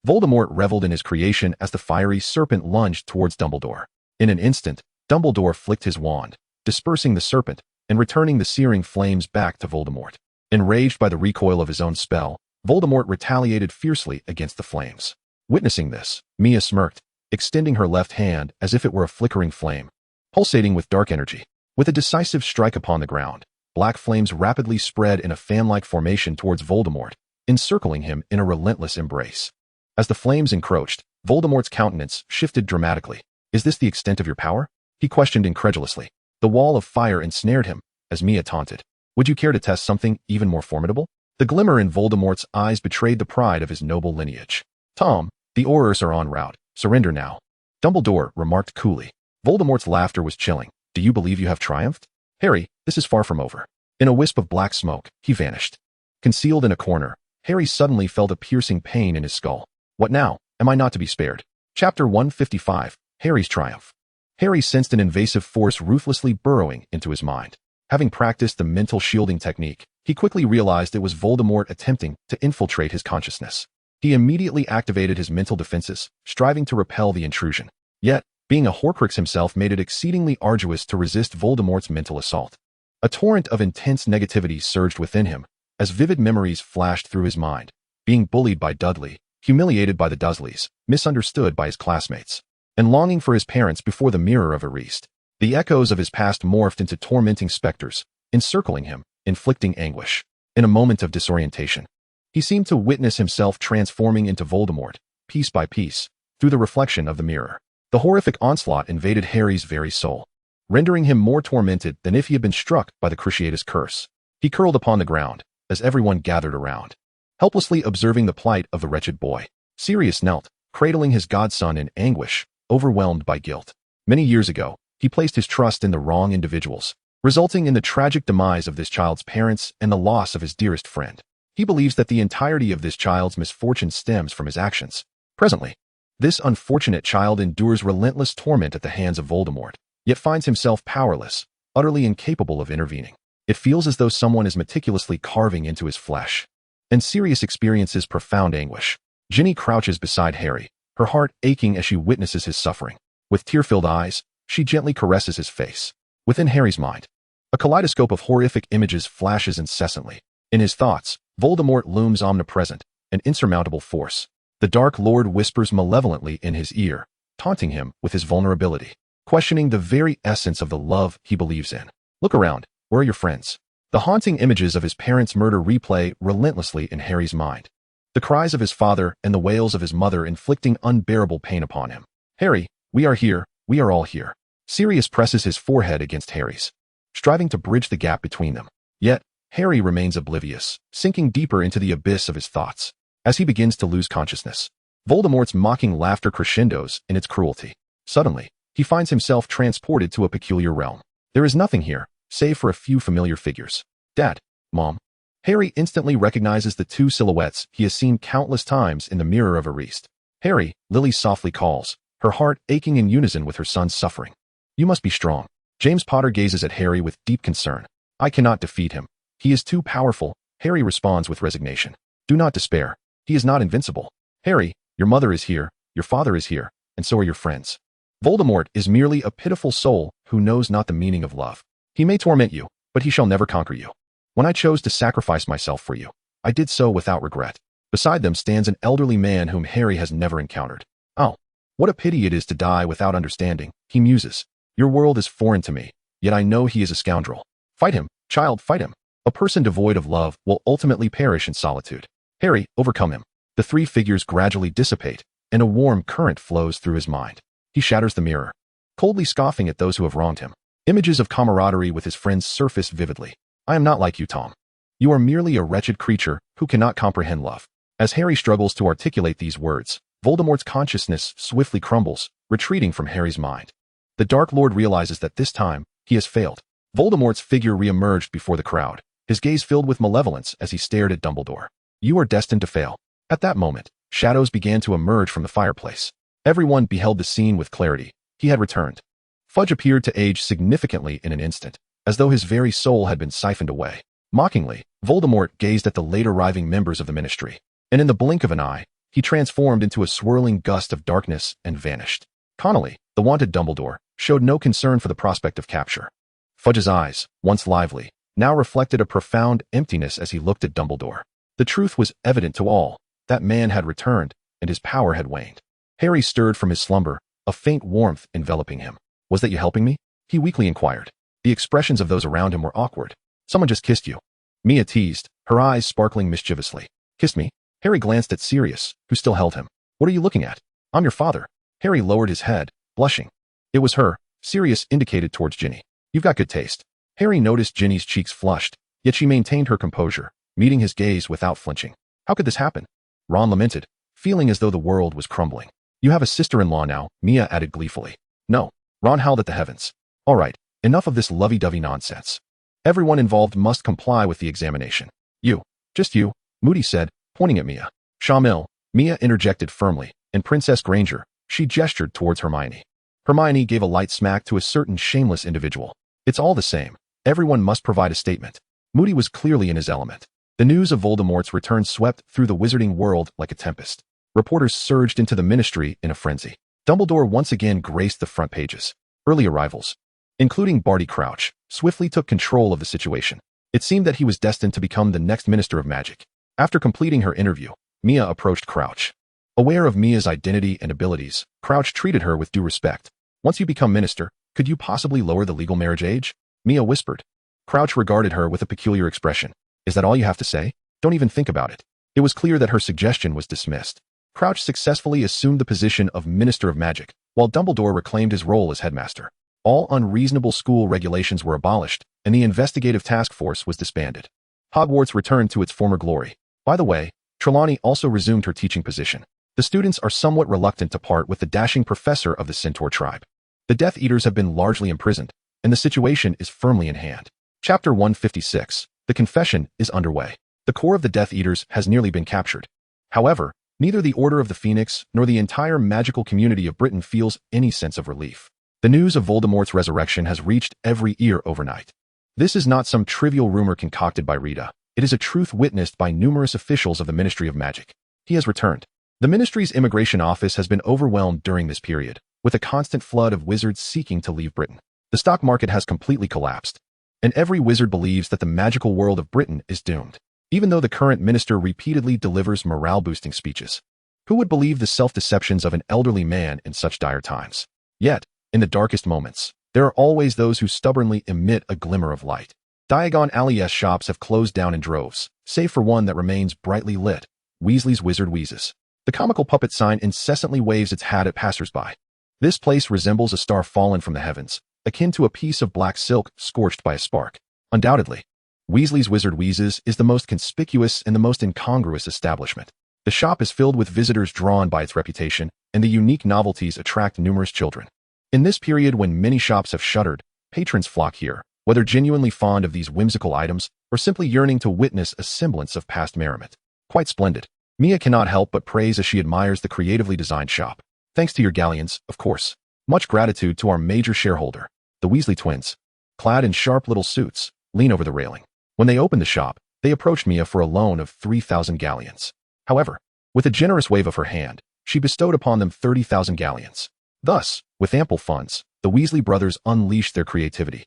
Voldemort reveled in his creation as the fiery serpent lunged towards Dumbledore. In an instant, Dumbledore flicked his wand, dispersing the serpent and returning the searing flames back to Voldemort. Enraged by the recoil of his own spell, Voldemort retaliated fiercely against the flames. Witnessing this, Mia smirked, extending her left hand as if it were a flickering flame, pulsating with dark energy. With a decisive strike upon the ground, black flames rapidly spread in a fan-like formation towards Voldemort, encircling him in a relentless embrace. As the flames encroached, Voldemort's countenance shifted dramatically. Is this the extent of your power? He questioned incredulously. The wall of fire ensnared him, as Mia taunted. Would you care to test something even more formidable? The glimmer in Voldemort's eyes betrayed the pride of his noble lineage. Tom, the Aurors are en route. Surrender now. Dumbledore remarked coolly. Voldemort's laughter was chilling. Do you believe you have triumphed? Harry, this is far from over. In a wisp of black smoke, he vanished. Concealed in a corner, Harry suddenly felt a piercing pain in his skull. What now? Am I not to be spared? Chapter 155, Harry's Triumph. Harry sensed an invasive force ruthlessly burrowing into his mind. Having practiced the mental shielding technique, he quickly realized it was Voldemort attempting to infiltrate his consciousness. He immediately activated his mental defenses, striving to repel the intrusion. Yet, being a Horcrux himself made it exceedingly arduous to resist Voldemort's mental assault. A torrent of intense negativity surged within him, as vivid memories flashed through his mind. Being bullied by Dudley, humiliated by the Dursleys, misunderstood by his classmates, and longing for his parents before the mirror of Erased. The echoes of his past morphed into tormenting specters, encircling him, inflicting anguish. In a moment of disorientation, he seemed to witness himself transforming into Voldemort, piece by piece, through the reflection of the mirror. The horrific onslaught invaded Harry's very soul, rendering him more tormented than if he had been struck by the Cruciatus curse. He curled upon the ground, as everyone gathered around, helplessly observing the plight of the wretched boy. Sirius knelt, cradling his godson in anguish, overwhelmed by guilt. Many years ago, he placed his trust in the wrong individuals, resulting in the tragic demise of this child's parents and the loss of his dearest friend. He believes that the entirety of this child's misfortune stems from his actions. Presently, this unfortunate child endures relentless torment at the hands of Voldemort, yet finds himself powerless, utterly incapable of intervening. It feels as though someone is meticulously carving into his flesh. And Sirius experiences profound anguish. Ginny crouches beside Harry, her heart aching as she witnesses his suffering. With tear-filled eyes, she gently caresses his face. Within Harry's mind, a kaleidoscope of horrific images flashes incessantly. In his thoughts, Voldemort looms omnipresent, an insurmountable force. The Dark Lord whispers malevolently in his ear, taunting him with his vulnerability, questioning the very essence of the love he believes in. Look around, where are your friends? The haunting images of his parents' murder replay relentlessly in Harry's mind. The cries of his father and the wails of his mother inflicting unbearable pain upon him. Harry, we are here, we are all here. Sirius presses his forehead against Harry's, striving to bridge the gap between them. Yet, Harry remains oblivious, sinking deeper into the abyss of his thoughts. As he begins to lose consciousness, Voldemort's mocking laughter crescendos in its cruelty. Suddenly, he finds himself transported to a peculiar realm. There is nothing here, save for a few familiar figures. Dad, Mom. Harry instantly recognizes the two silhouettes he has seen countless times in the mirror of Erist. Harry, Lily softly calls, her heart aching in unison with her son's suffering. You must be strong. James Potter gazes at Harry with deep concern. I cannot defeat him. He is too powerful. Harry responds with resignation. Do not despair. He is not invincible. Harry, your mother is here, your father is here, and so are your friends. Voldemort is merely a pitiful soul who knows not the meaning of love. He may torment you, but he shall never conquer you. When I chose to sacrifice myself for you, I did so without regret. Beside them stands an elderly man whom Harry has never encountered. Oh, what a pity it is to die without understanding, he muses. Your world is foreign to me, yet I know he is a scoundrel. Fight him, child, fight him. A person devoid of love will ultimately perish in solitude. Harry, overcome him. The three figures gradually dissipate, and a warm current flows through his mind. He shatters the mirror, coldly scoffing at those who have wronged him. Images of camaraderie with his friends surface vividly. I am not like you, Tom. You are merely a wretched creature who cannot comprehend love. As Harry struggles to articulate these words, Voldemort's consciousness swiftly crumbles, retreating from Harry's mind. The Dark Lord realizes that this time, he has failed. Voldemort's figure re-emerged before the crowd, his gaze filled with malevolence as he stared at Dumbledore. You are destined to fail. At that moment, shadows began to emerge from the fireplace. Everyone beheld the scene with clarity. He had returned. Fudge appeared to age significantly in an instant, as though his very soul had been siphoned away. Mockingly, Voldemort gazed at the late-arriving members of the Ministry, and in the blink of an eye, he transformed into a swirling gust of darkness and vanished. Connolly, the wanted Dumbledore, showed no concern for the prospect of capture. Fudge's eyes, once lively, now reflected a profound emptiness as he looked at Dumbledore. The truth was evident to all. That man had returned, and his power had waned. Harry stirred from his slumber, a faint warmth enveloping him. Was that you helping me? He weakly inquired. The expressions of those around him were awkward. Someone just kissed you. Mia teased, her eyes sparkling mischievously. Kissed me? Harry glanced at Sirius, who still held him. What are you looking at? I'm your father. Harry lowered his head, blushing. It was her. Sirius indicated towards Ginny. You've got good taste. Harry noticed Ginny's cheeks flushed, yet she maintained her composure, meeting his gaze without flinching. How could this happen? Ron lamented, feeling as though the world was crumbling. You have a sister-in-law now, Mia added gleefully. No. Ron howled at the heavens. All right, enough of this lovey-dovey nonsense. Everyone involved must comply with the examination. You. Just you, Moody said, pointing at Mia. Shamil, Mia interjected firmly, and Princess Granger, she gestured towards Hermione. Hermione gave a light smack to a certain shameless individual. It's all the same. Everyone must provide a statement. Moody was clearly in his element. The news of Voldemort's return swept through the Wizarding World like a tempest. Reporters surged into the Ministry in a frenzy. Dumbledore once again graced the front pages. Early arrivals, including Barty Crouch, swiftly took control of the situation. It seemed that he was destined to become the next Minister of Magic. After completing her interview, Mia approached Crouch. Aware of Mia's identity and abilities, Crouch treated her with due respect. Once you become Minister, could you possibly lower the legal marriage age? Mia whispered. Crouch regarded her with a peculiar expression. Is that all you have to say? Don't even think about it. It was clear that her suggestion was dismissed. Crouch successfully assumed the position of Minister of Magic, while Dumbledore reclaimed his role as Headmaster. All unreasonable school regulations were abolished, and the investigative task force was disbanded. Hogwarts returned to its former glory. By the way, Trelawney also resumed her teaching position. The students are somewhat reluctant to part with the dashing professor of the Centaur tribe. The Death Eaters have been largely imprisoned, and the situation is firmly in hand. Chapter 156. The confession is underway. The core of the Death Eaters has nearly been captured. However, neither the Order of the Phoenix nor the entire magical community of Britain feels any sense of relief. The news of Voldemort's resurrection has reached every ear overnight. This is not some trivial rumor concocted by Rita. It is a truth witnessed by numerous officials of the Ministry of Magic. He has returned. The Ministry's immigration office has been overwhelmed during this period, with a constant flood of wizards seeking to leave Britain. The stock market has completely collapsed, and every wizard believes that the magical world of Britain is doomed, even though the current minister repeatedly delivers morale-boosting speeches. Who would believe the self-deceptions of an elderly man in such dire times? Yet, in the darkest moments, there are always those who stubbornly emit a glimmer of light. Diagon Alley's shops have closed down in droves, save for one that remains brightly lit, Weasley's Wizard Wheezes. The comical puppet sign incessantly waves its hat at passers-by. This place resembles a star fallen from the heavens, akin to a piece of black silk scorched by a spark. Undoubtedly, Weasley's Wizard Wheezes is the most conspicuous and the most incongruous establishment. The shop is filled with visitors drawn by its reputation, and the unique novelties attract numerous children. In this period when many shops have shuttered, patrons flock here, whether genuinely fond of these whimsical items or simply yearning to witness a semblance of past merriment. Quite splendid. Mia cannot help but praise as she admires the creatively designed shop. Thanks to your galleons, of course. Much gratitude to our major shareholder. The Weasley twins, clad in sharp little suits, lean over the railing. When they opened the shop, they approached Mia for a loan of 3,000 galleons. However, with a generous wave of her hand, she bestowed upon them 30,000 galleons. Thus, with ample funds, the Weasley brothers unleashed their creativity,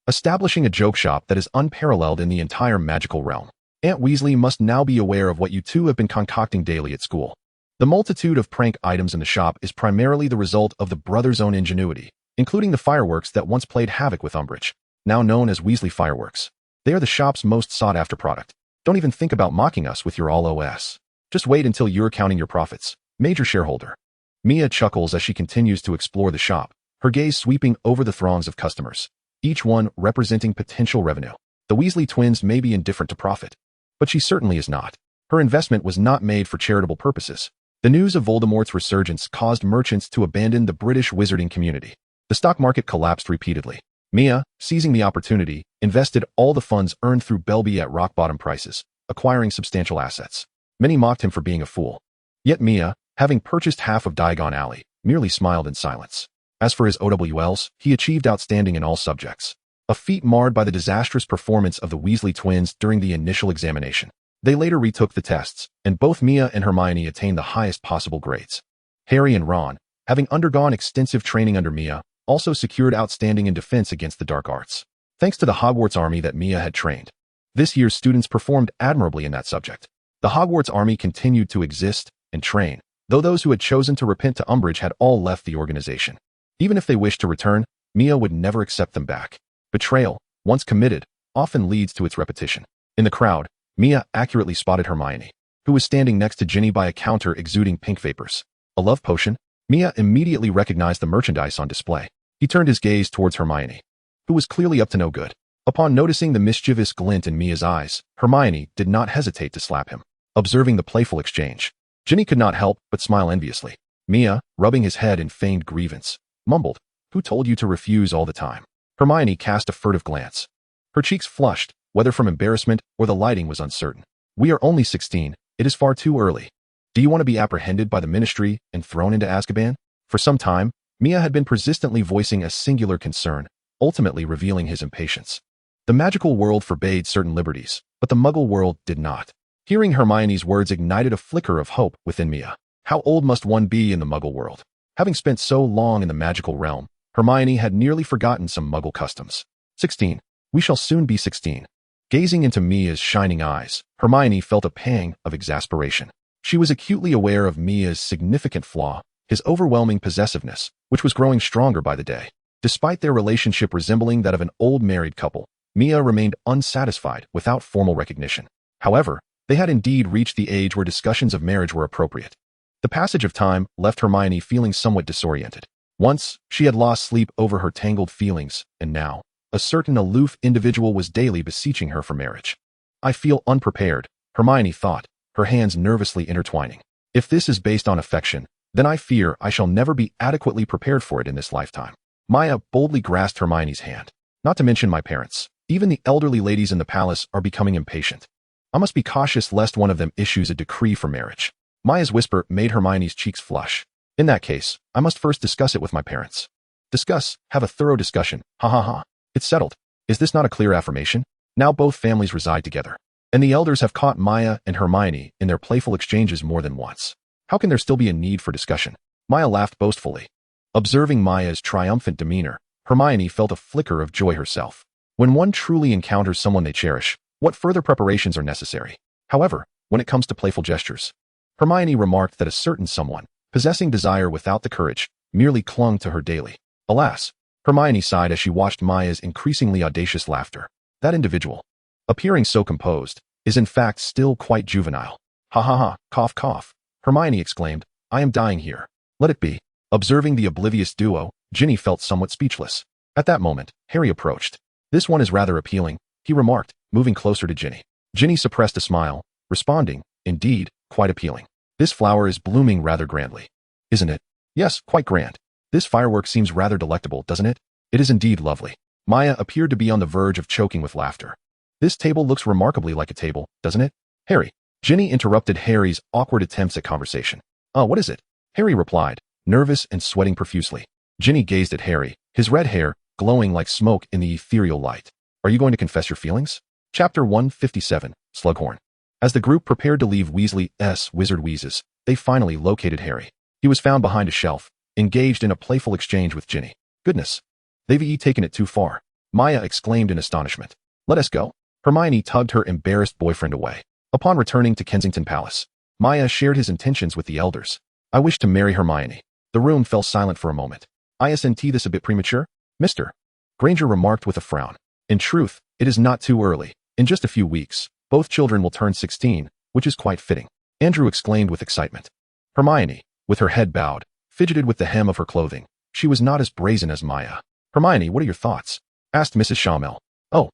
establishing a joke shop that is unparalleled in the entire magical realm. Aunt Weasley must now be aware of what you two have been concocting daily at school. The multitude of prank items in the shop is primarily the result of the brothers' own ingenuity, including the fireworks that once played havoc with Umbridge, now known as Weasley fireworks. They are the shop's most sought-after product. Don't even think about mocking us with your all-OS. Just wait until you're counting your profits, major shareholder. Mia chuckles as she continues to explore the shop, her gaze sweeping over the throngs of customers, each one representing potential revenue. The Weasley twins may be indifferent to profit, but she certainly is not. Her investment was not made for charitable purposes. The news of Voldemort's resurgence caused merchants to abandon the British wizarding community. The stock market collapsed repeatedly. Mia, seizing the opportunity, invested all the funds earned through Belby at rock-bottom prices, acquiring substantial assets. Many mocked him for being a fool. Yet Mia, having purchased half of Diagon Alley, merely smiled in silence. As for his OWLs, he achieved outstanding in all subjects, a feat marred by the disastrous performance of the Weasley twins during the initial examination. They later retook the tests, and both Mia and Hermione attained the highest possible grades. Harry and Ron, having undergone extensive training under Mia, also secured outstanding in defense against the dark arts, thanks to the Hogwarts army that Mia had trained. This year's students performed admirably in that subject. The Hogwarts army continued to exist and train, though those who had chosen to repent to Umbridge had all left the organization. Even if they wished to return, Mia would never accept them back. Betrayal, once committed, often leads to its repetition. In the crowd, Mia accurately spotted Hermione, who was standing next to Ginny by a counter exuding pink vapors. A love potion? Mia immediately recognized the merchandise on display. He turned his gaze towards Hermione, who was clearly up to no good. Upon noticing the mischievous glint in Mia's eyes, Hermione did not hesitate to slap him. Observing the playful exchange, Ginny could not help but smile enviously. Mia, rubbing his head in feigned grievance, mumbled, "Who told you to refuse all the time?" Hermione cast a furtive glance. Her cheeks flushed, whether from embarrassment or the lighting was uncertain. "We are only 16, it is far too early. Do you want to be apprehended by the Ministry and thrown into Azkaban?" For some time, Mia had been persistently voicing a singular concern, ultimately revealing his impatience. The magical world forbade certain liberties, but the Muggle world did not. Hearing Hermione's words ignited a flicker of hope within Mia. How old must one be in the Muggle world? Having spent so long in the magical realm, Hermione had nearly forgotten some Muggle customs. 16. We shall soon be 16. Gazing into Mia's shining eyes, Hermione felt a pang of exasperation. She was acutely aware of Mia's significant flaw, his overwhelming possessiveness, which was growing stronger by the day. Despite their relationship resembling that of an old married couple, Mia remained unsatisfied without formal recognition. However, they had indeed reached the age where discussions of marriage were appropriate. The passage of time left Hermione feeling somewhat disoriented. Once, she had lost sleep over her tangled feelings, and now, a certain aloof individual was daily beseeching her for marriage. "I feel unprepared," Hermione thought, her hands nervously intertwining. "If this is based on affection, then I fear I shall never be adequately prepared for it in this lifetime." Maya boldly grasped Hermione's hand. "Not to mention my parents. Even the elderly ladies in the palace are becoming impatient. I must be cautious lest one of them issues a decree for marriage." Maya's whisper made Hermione's cheeks flush. "In that case, I must first discuss it with my parents." "Discuss? Have a thorough discussion. Ha ha ha. It's settled. Is this not a clear affirmation? Now both families reside together, and the elders have caught Maya and Hermione in their playful exchanges more than once. How can there still be a need for discussion?" Maya laughed boastfully. Observing Maya's triumphant demeanor, Hermione felt a flicker of joy herself. When one truly encounters someone they cherish, what further preparations are necessary? However, when it comes to playful gestures, Hermione remarked that a certain someone, possessing desire without the courage, merely clung to her daily. Alas, Hermione sighed as she watched Maya's increasingly audacious laughter. That individual, appearing so composed, is in fact still quite juvenile. "Ha ha ha, cough cough," Hermione exclaimed. "I am dying here. Let it be." Observing the oblivious duo, Ginny felt somewhat speechless. At that moment, Harry approached. "This one is rather appealing," he remarked, moving closer to Ginny. Ginny suppressed a smile, responding, "Indeed, quite appealing." This flower is blooming rather grandly. Isn't it? Yes, quite grand. This firework seems rather delectable, doesn't it? It is indeed lovely. Maya appeared to be on the verge of choking with laughter. This table looks remarkably like a table, doesn't it? Harry. Ginny interrupted Harry's awkward attempts at conversation. Oh, what is it? Harry replied, nervous and sweating profusely. Ginny gazed at Harry, his red hair glowing like smoke in the ethereal light. Are you going to confess your feelings? Chapter 157, Slughorn. As the group prepared to leave Weasley's Wizard Wheezes, they finally located Harry. He was found behind a shelf, engaged in a playful exchange with Ginny. Goodness. They've taken it too far. Maya exclaimed in astonishment. Let us go. Hermione tugged her embarrassed boyfriend away. Upon returning to Kensington Palace, Maya shared his intentions with the elders. I wish to marry Hermione. The room fell silent for a moment. Isn't this a bit premature? Mr. Granger remarked with a frown. In truth, it is not too early. In just a few weeks, both children will turn 16, which is quite fitting. Andrew exclaimed with excitement. Hermione, with her head bowed, fidgeted with the hem of her clothing. She was not as brazen as Maya. Hermione, what are your thoughts? Asked Mrs. Schaumel. Oh,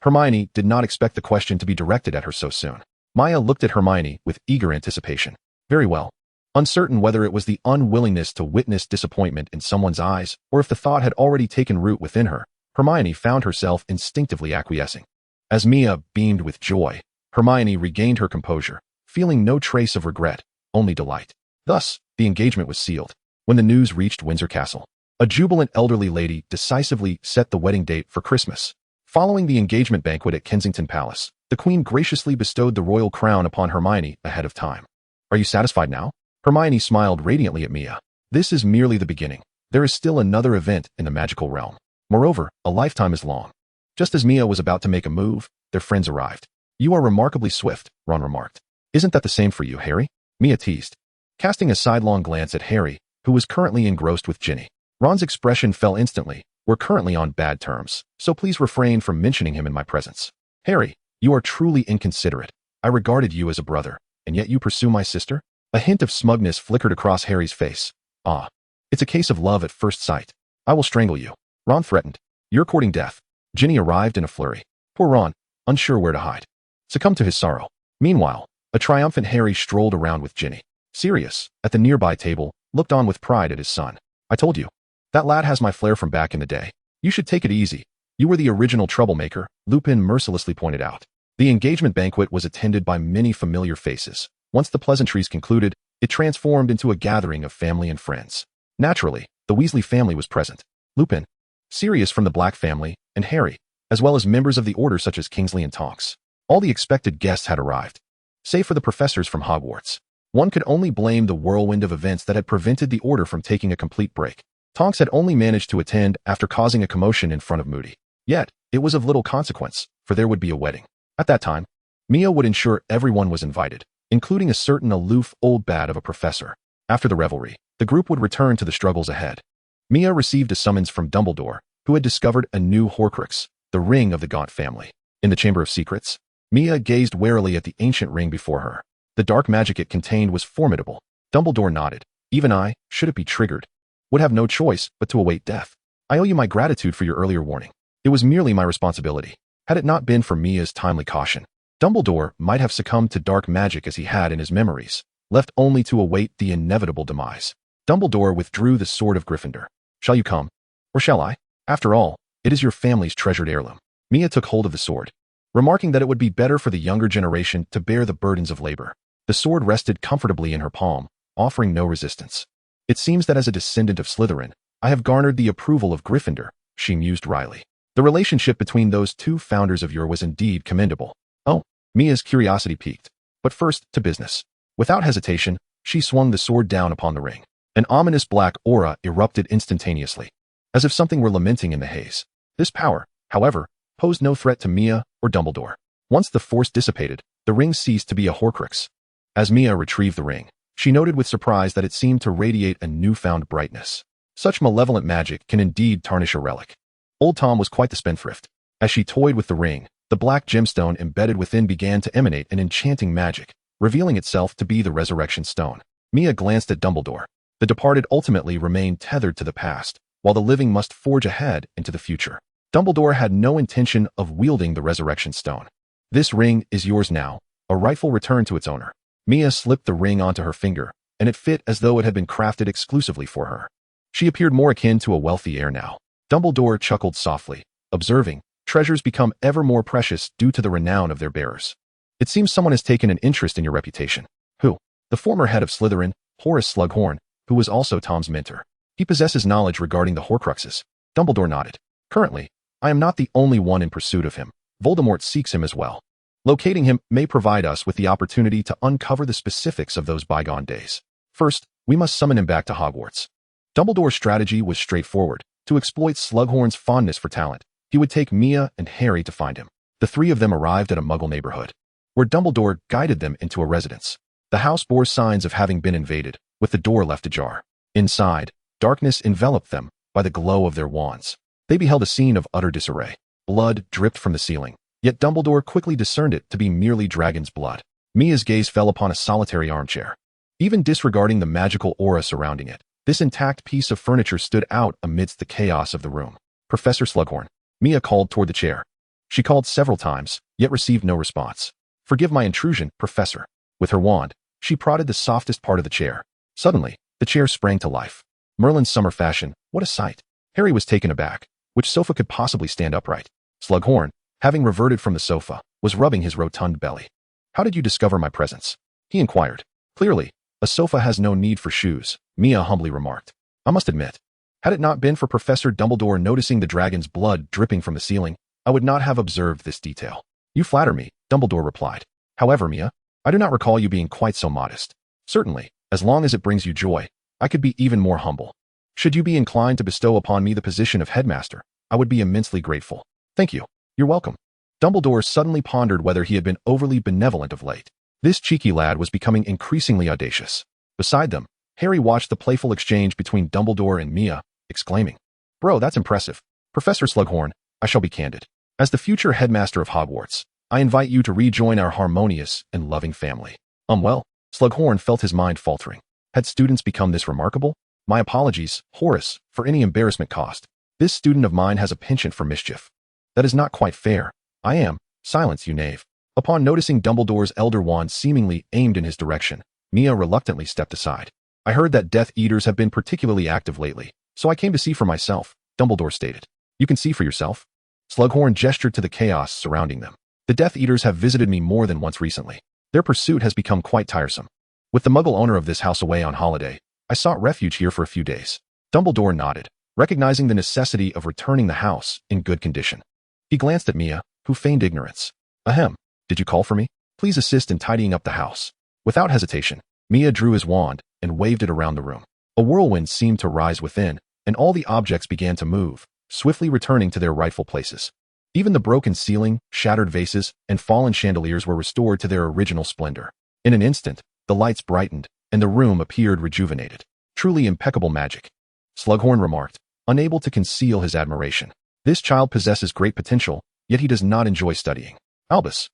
Hermione did not expect the question to be directed at her so soon. Maya looked at Hermione with eager anticipation. Very well. Uncertain whether it was the unwillingness to witness disappointment in someone's eyes or if the thought had already taken root within her, Hermione found herself instinctively acquiescing. As Mia beamed with joy, Hermione regained her composure, feeling no trace of regret, only delight. Thus, the engagement was sealed. When the news reached Windsor Castle, a jubilant elderly lady decisively set the wedding date for Christmas. Following the engagement banquet at Kensington Palace, the Queen graciously bestowed the royal crown upon Hermione ahead of time. Are you satisfied now? Hermione smiled radiantly at Mia. This is merely the beginning. There is still another event in the magical realm. Moreover, a lifetime is long. Just as Mia was about to make a move, their friends arrived. You are remarkably swift, Ron remarked. Isn't that the same for you, Harry? Mia teased, casting a sidelong glance at Harry, who was currently engrossed with Ginny. Ron's expression fell instantly. We're currently on bad terms, so please refrain from mentioning him in my presence. Harry, you are truly inconsiderate. I regarded you as a brother, and yet you pursue my sister? A hint of smugness flickered across Harry's face. Ah, it's a case of love at first sight. I will strangle you. Ron threatened. You're courting death. Ginny arrived in a flurry. Poor Ron, unsure where to hide. Succumbed to his sorrow. Meanwhile, a triumphant Harry strolled around with Ginny. Sirius, at the nearby table, looked on with pride at his son. I told you. That lad has my flair from back in the day. You should take it easy. You were the original troublemaker, Lupin mercilessly pointed out. The engagement banquet was attended by many familiar faces. Once the pleasantries concluded, it transformed into a gathering of family and friends. Naturally, the Weasley family was present. Lupin, Sirius from the Black family, and Harry, as well as members of the Order such as Kingsley and Tonks. All the expected guests had arrived. Save for the professors from Hogwarts. One could only blame the whirlwind of events that had prevented the Order from taking a complete break. Tonks had only managed to attend after causing a commotion in front of Moody. Yet, it was of little consequence, for there would be a wedding. At that time, Mia would ensure everyone was invited, including a certain aloof old bat of a professor. After the revelry, the group would return to the struggles ahead. Mia received a summons from Dumbledore, who had discovered a new Horcrux, the ring of the Gaunt family. In the Chamber of Secrets, Mia gazed warily at the ancient ring before her. The dark magic it contained was formidable. Dumbledore nodded. Even I, should it be triggered, would have no choice but to await death. I owe you my gratitude for your earlier warning. It was merely my responsibility. Had it not been for Mia's timely caution, Dumbledore might have succumbed to dark magic as he had in his memories, left only to await the inevitable demise. Dumbledore withdrew the sword of Gryffindor. Shall you come? Or shall I? After all, it is your family's treasured heirloom. Mia took hold of the sword, remarking that it would be better for the younger generation to bear the burdens of labor. The sword rested comfortably in her palm, offering no resistance. It seems that as a descendant of Slytherin, I have garnered the approval of Gryffindor, she mused wryly. The relationship between those two founders of yours was indeed commendable. Oh, Mia's curiosity piqued. But first, to business. Without hesitation, she swung the sword down upon the ring. An ominous black aura erupted instantaneously, as if something were lamenting in the haze. This power, however, posed no threat to Mia or Dumbledore. Once the force dissipated, the ring ceased to be a Horcrux. As Mia retrieved the ring, she noted with surprise that it seemed to radiate a newfound brightness. Such malevolent magic can indeed tarnish a relic. Old Tom was quite the spendthrift. As she toyed with the ring, the black gemstone embedded within began to emanate an enchanting magic, revealing itself to be the Resurrection Stone. Mia glanced at Dumbledore. The departed ultimately remained tethered to the past, while the living must forge ahead into the future. Dumbledore had no intention of wielding the Resurrection Stone. This ring is yours now, a rightful return to its owner. Mia slipped the ring onto her finger, and it fit as though it had been crafted exclusively for her. She appeared more akin to a wealthy heir now. Dumbledore chuckled softly, observing, treasures become ever more precious due to the renown of their bearers. It seems someone has taken an interest in your reputation. Who? The former head of Slytherin, Horace Slughorn, who was also Tom's mentor. He possesses knowledge regarding the Horcruxes. Dumbledore nodded. Currently, I am not the only one in pursuit of him. Voldemort seeks him as well. Locating him may provide us with the opportunity to uncover the specifics of those bygone days. First, we must summon him back to Hogwarts. Dumbledore's strategy was straightforward. To exploit Slughorn's fondness for talent, he would take Mia and Harry to find him. The three of them arrived at a Muggle neighborhood, where Dumbledore guided them into a residence. The house bore signs of having been invaded, with the door left ajar. Inside, darkness enveloped them by the glow of their wands. They beheld a scene of utter disarray. Blood dripped from the ceiling, yet Dumbledore quickly discerned it to be merely dragon's blood. Mia's gaze fell upon a solitary armchair. Even disregarding the magical aura surrounding it, this intact piece of furniture stood out amidst the chaos of the room. Professor Slughorn. Mia called toward the chair. She called several times, yet received no response. Forgive my intrusion, Professor. With her wand, she prodded the softest part of the chair. Suddenly, the chair sprang to life. Merlin's summer fashion, what a sight. Harry was taken aback. Which sofa could possibly stand upright? Slughorn, having reverted from the sofa, was rubbing his rotund belly. How did you discover my presence? He inquired. Clearly, a sofa has no need for shoes, Mia humbly remarked. I must admit, had it not been for Professor Dumbledore noticing the dragon's blood dripping from the ceiling, I would not have observed this detail. You flatter me, Dumbledore replied. However, Mia, I do not recall you being quite so modest. Certainly, as long as it brings you joy, I could be even more humble. Should you be inclined to bestow upon me the position of Headmaster, I would be immensely grateful. Thank you. You're welcome. Dumbledore suddenly pondered whether he had been overly benevolent of late. This cheeky lad was becoming increasingly audacious. Beside them, Harry watched the playful exchange between Dumbledore and Mia, exclaiming, Bro, that's impressive. Professor Slughorn, I shall be candid. As the future headmaster of Hogwarts, I invite you to rejoin our harmonious and loving family. Well, Slughorn felt his mind faltering. Had students become this remarkable? My apologies, Horace, for any embarrassment caused. This student of mine has a penchant for mischief. That is not quite fair. I am. Silence, you knave. Upon noticing Dumbledore's elder wand seemingly aimed in his direction, Mia reluctantly stepped aside. I heard that Death Eaters have been particularly active lately, so I came to see for myself, Dumbledore stated. You can see for yourself? Slughorn gestured to the chaos surrounding them. The Death Eaters have visited me more than once recently. Their pursuit has become quite tiresome. With the Muggle owner of this house away on holiday, I sought refuge here for a few days. Dumbledore nodded, recognizing the necessity of returning the house in good condition. He glanced at Mia, who feigned ignorance. Ahem, did you call for me? Please assist in tidying up the house. Without hesitation, Mia drew his wand and waved it around the room. A whirlwind seemed to rise within, and all the objects began to move, swiftly returning to their rightful places. Even the broken ceiling, shattered vases, and fallen chandeliers were restored to their original splendor. In an instant, the lights brightened, and the room appeared rejuvenated. Truly impeccable magic. Slughorn remarked, unable to conceal his admiration. This child possesses great potential, yet he does not enjoy studying. Albus.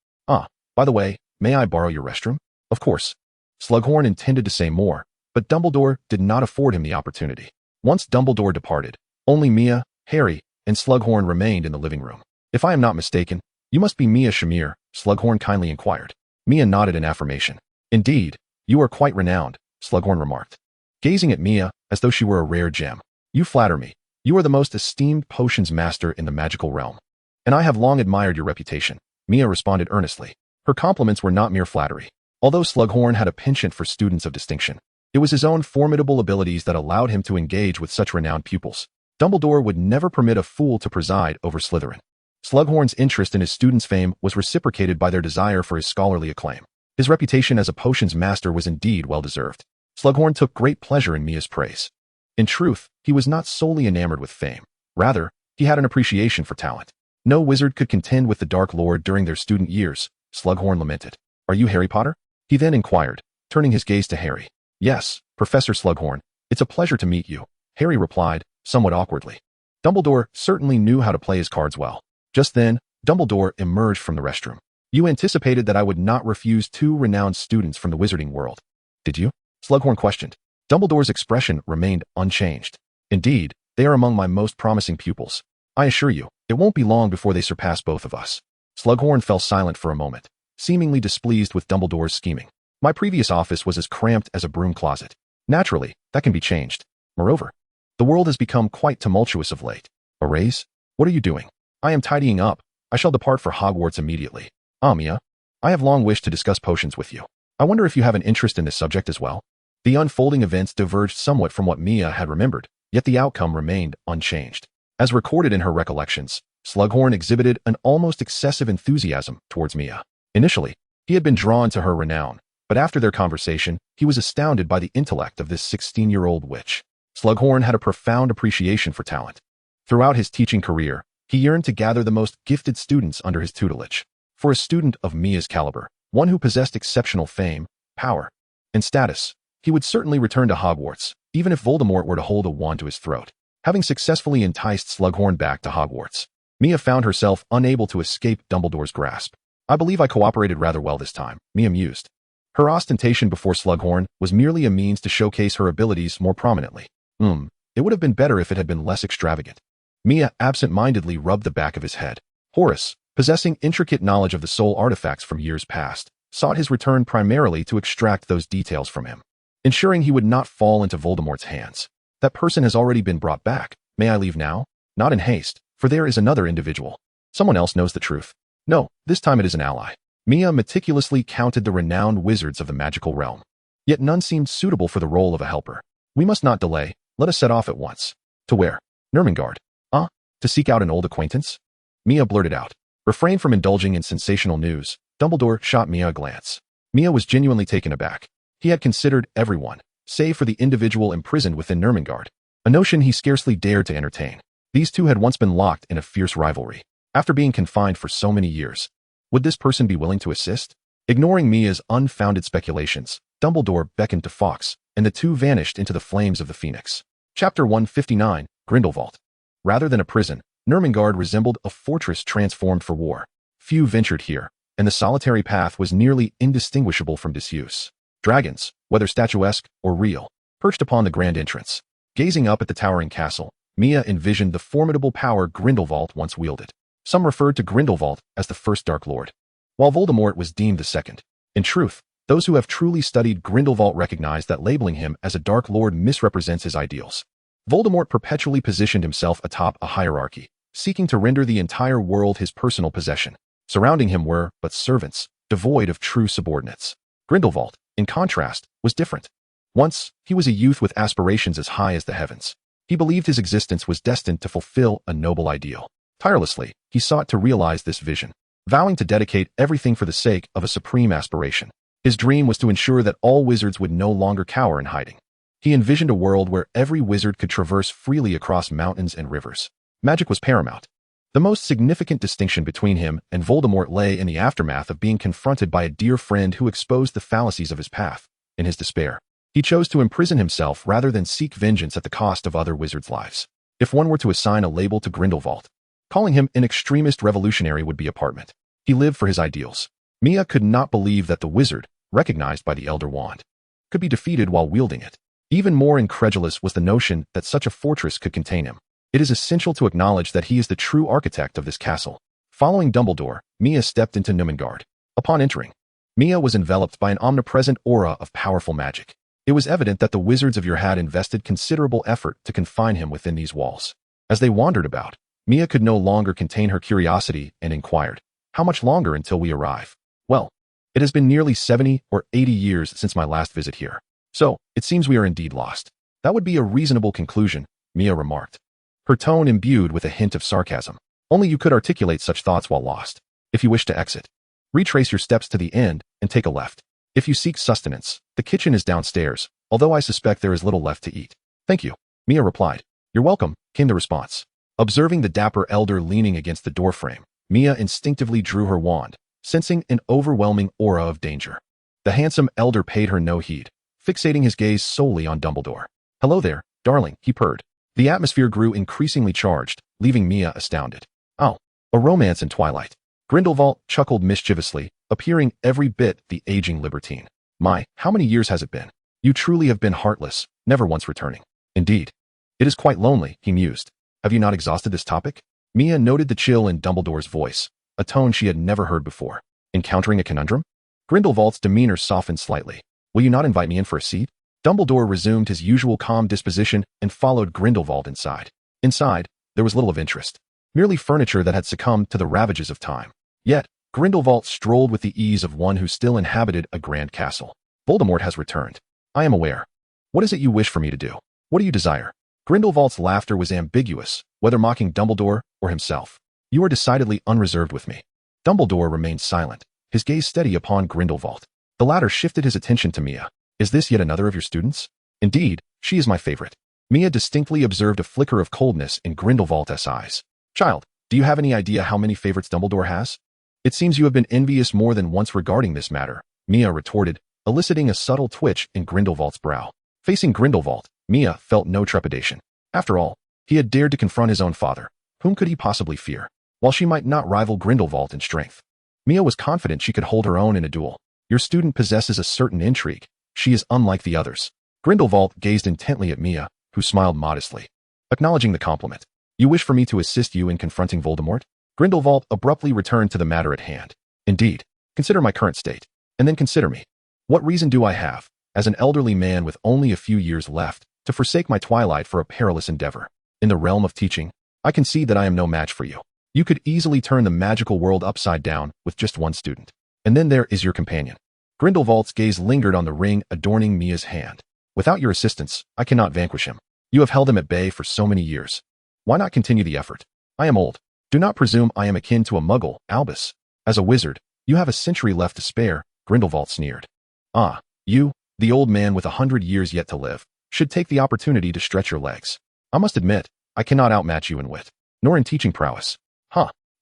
By the way, may I borrow your restroom? Of course. Slughorn intended to say more, but Dumbledore did not afford him the opportunity. Once Dumbledore departed, only Mia, Harry, and Slughorn remained in the living room. If I am not mistaken, you must be Mia Shamir, Slughorn kindly inquired. Mia nodded in affirmation. Indeed, you are quite renowned, Slughorn remarked, gazing at Mia as though she were a rare gem. You flatter me. You are the most esteemed potions master in the magical realm. And I have long admired your reputation, Mia responded earnestly. Her compliments were not mere flattery. Although Slughorn had a penchant for students of distinction, it was his own formidable abilities that allowed him to engage with such renowned pupils. Dumbledore would never permit a fool to preside over Slytherin. Slughorn's interest in his students' fame was reciprocated by their desire for his scholarly acclaim. His reputation as a potions master was indeed well-deserved. Slughorn took great pleasure in Mia's praise. In truth, he was not solely enamored with fame. Rather, he had an appreciation for talent. No wizard could contend with the Dark Lord during their student years, Slughorn lamented. Are you Harry Potter? He then inquired, turning his gaze to Harry. Yes, Professor Slughorn, it's a pleasure to meet you, Harry replied, somewhat awkwardly. Dumbledore certainly knew how to play his cards well. Just then, Dumbledore emerged from the restroom. You anticipated that I would not refuse two renowned students from the Wizarding World. Did you? Slughorn questioned. Dumbledore's expression remained unchanged. Indeed, they are among my most promising pupils. I assure you, it won't be long before they surpass both of us. Slughorn fell silent for a moment, seemingly displeased with Dumbledore's scheming. My previous office was as cramped as a broom closet. Naturally, that can be changed. Moreover, the world has become quite tumultuous of late. A raise? What are you doing? I am tidying up. I shall depart for Hogwarts immediately. Ah, Mia. I have long wished to discuss potions with you. I wonder if you have an interest in this subject as well? The unfolding events diverged somewhat from what Mia had remembered, yet the outcome remained unchanged. As recorded in her recollections, Slughorn exhibited an almost excessive enthusiasm towards Mia. Initially, he had been drawn to her renown, but after their conversation, he was astounded by the intellect of this 16-year-old witch. Slughorn had a profound appreciation for talent. Throughout his teaching career, he yearned to gather the most gifted students under his tutelage. For a student of Mia's caliber, one who possessed exceptional fame, power, and status, he would certainly return to Hogwarts, even if Voldemort were to hold a wand to his throat. Having successfully enticed Slughorn back to Hogwarts, Mia found herself unable to escape Dumbledore's grasp. I believe I cooperated rather well this time, Mia mused. Her ostentation before Slughorn was merely a means to showcase her abilities more prominently. It would have been better if it had been less extravagant. Mia absent-mindedly rubbed the back of his head. Horace, possessing intricate knowledge of the soul artifacts from years past, sought his return primarily to extract those details from him, ensuring he would not fall into Voldemort's hands. That person has already been brought back. May I leave now? Not in haste, for there is another individual. Someone else knows the truth. No, this time it is an ally. Mia meticulously counted the renowned wizards of the magical realm. Yet none seemed suitable for the role of a helper. We must not delay. Let us set off at once. To where? Nurmengard. To seek out an old acquaintance? Mia blurted out. Refrain from indulging in sensational news. Dumbledore shot Mia a glance. Mia was genuinely taken aback. He had considered everyone, save for the individual imprisoned within Nurmengard, a notion he scarcely dared to entertain. These two had once been locked in a fierce rivalry. After being confined for so many years, would this person be willing to assist? Ignoring Mia's unfounded speculations, Dumbledore beckoned to Fawkes, and the two vanished into the flames of the Phoenix. Chapter 159, Grindelwald. Rather than a prison, Nurmengard resembled a fortress transformed for war. Few ventured here, and the solitary path was nearly indistinguishable from disuse. Dragons, whether statuesque or real, perched upon the grand entrance. Gazing up at the towering castle, Mia envisioned the formidable power Grindelwald once wielded. Some referred to Grindelwald as the first Dark Lord, while Voldemort was deemed the second. In truth, those who have truly studied Grindelwald recognize that labeling him as a Dark Lord misrepresents his ideals. Voldemort perpetually positioned himself atop a hierarchy, seeking to render the entire world his personal possession. Surrounding him were but servants, devoid of true subordinates. Grindelwald, in contrast, was different. Once, he was a youth with aspirations as high as the heavens. He believed his existence was destined to fulfill a noble ideal. Tirelessly, he sought to realize this vision, vowing to dedicate everything for the sake of a supreme aspiration. His dream was to ensure that all wizards would no longer cower in hiding. He envisioned a world where every wizard could traverse freely across mountains and rivers. Magic was paramount. The most significant distinction between him and Voldemort lay in the aftermath of being confronted by a dear friend who exposed the fallacies of his path. In his despair, he chose to imprison himself rather than seek vengeance at the cost of other wizards' lives. If one were to assign a label to Grindelwald, calling him an extremist revolutionary would be appropriate. He lived for his ideals. Mia could not believe that the wizard, recognized by the Elder Wand, could be defeated while wielding it. Even more incredulous was the notion that such a fortress could contain him. It is essential to acknowledge that he is the true architect of this castle. Following Dumbledore, Mia stepped into Nurmengard. Upon entering, Mia was enveloped by an omnipresent aura of powerful magic. It was evident that the wizards of Ur had invested considerable effort to confine him within these walls. As they wandered about, Mia could no longer contain her curiosity and inquired, "How much longer until we arrive?" "Well, it has been nearly 70 or 80 years since my last visit here. So, it seems we are indeed lost." "That would be a reasonable conclusion," Mia remarked, her tone imbued with a hint of sarcasm. "Only you could articulate such thoughts while lost. If you wish to exit, retrace your steps to the end and take a left. If you seek sustenance, the kitchen is downstairs, although I suspect there is little left to eat." "Thank you," Mia replied. "You're welcome," came the response. Observing the dapper elder leaning against the doorframe, Mia instinctively drew her wand, sensing an overwhelming aura of danger. The handsome elder paid her no heed, fixating his gaze solely on Dumbledore. "Hello there, darling," he purred. The atmosphere grew increasingly charged, leaving Mia astounded. "Oh, a romance in Twilight." Grindelwald chuckled mischievously, appearing every bit the aging libertine. "My, how many years has it been? You truly have been heartless, never once returning." "Indeed. It is quite lonely," he mused. "Have you not exhausted this topic?" Mia noted the chill in Dumbledore's voice, a tone she had never heard before. "Encountering a conundrum?" Grindelwald's demeanor softened slightly. Will you not invite me in for a seat? Dumbledore resumed his usual calm disposition and followed Grindelwald inside. Inside, there was little of interest. Merely furniture that had succumbed to the ravages of time. Yet, Grindelwald strolled with the ease of one who still inhabited a grand castle. Voldemort has returned. I am aware. What is it you wish for me to do? What do you desire? Grindelwald's laughter was ambiguous, whether mocking Dumbledore or himself. You are decidedly unreserved with me. Dumbledore remained silent, his gaze steady upon Grindelwald. The latter shifted his attention to Mia. Is this yet another of your students? Indeed, she is my favorite. Mia distinctly observed a flicker of coldness in Grindelwald's eyes. Child, do you have any idea how many favorites Dumbledore has? It seems you have been envious more than once regarding this matter, Mia retorted, eliciting a subtle twitch in Grindelwald's brow. Facing Grindelwald, Mia felt no trepidation. After all, he had dared to confront his own father. Whom could he possibly fear? While she might not rival Grindelwald in strength, Mia was confident she could hold her own in a duel. Your student possesses a certain intrigue. She is unlike the others. Grindelwald gazed intently at Mia, who smiled modestly. Acknowledging the compliment. You wish for me to assist you in confronting Voldemort? Grindelwald abruptly returned to the matter at hand. Indeed. Consider my current state, and then consider me. What reason do I have, as an elderly man with only a few years left, to forsake my twilight for a perilous endeavor? In the realm of teaching, I concede that I am no match for you. You could easily turn the magical world upside down with just one student. And then there is your companion. Grindelwald's gaze lingered on the ring adorning Mia's hand. Without your assistance, I cannot vanquish him. You have held him at bay for so many years. Why not continue the effort? I am old. Do not presume I am akin to a muggle, Albus. As a wizard, you have a century left to spare, Grindelwald sneered. Ah, you, the old man with 100 years yet to live, should take the opportunity to stretch your legs. I must admit, I cannot outmatch you in wit, nor in teaching prowess.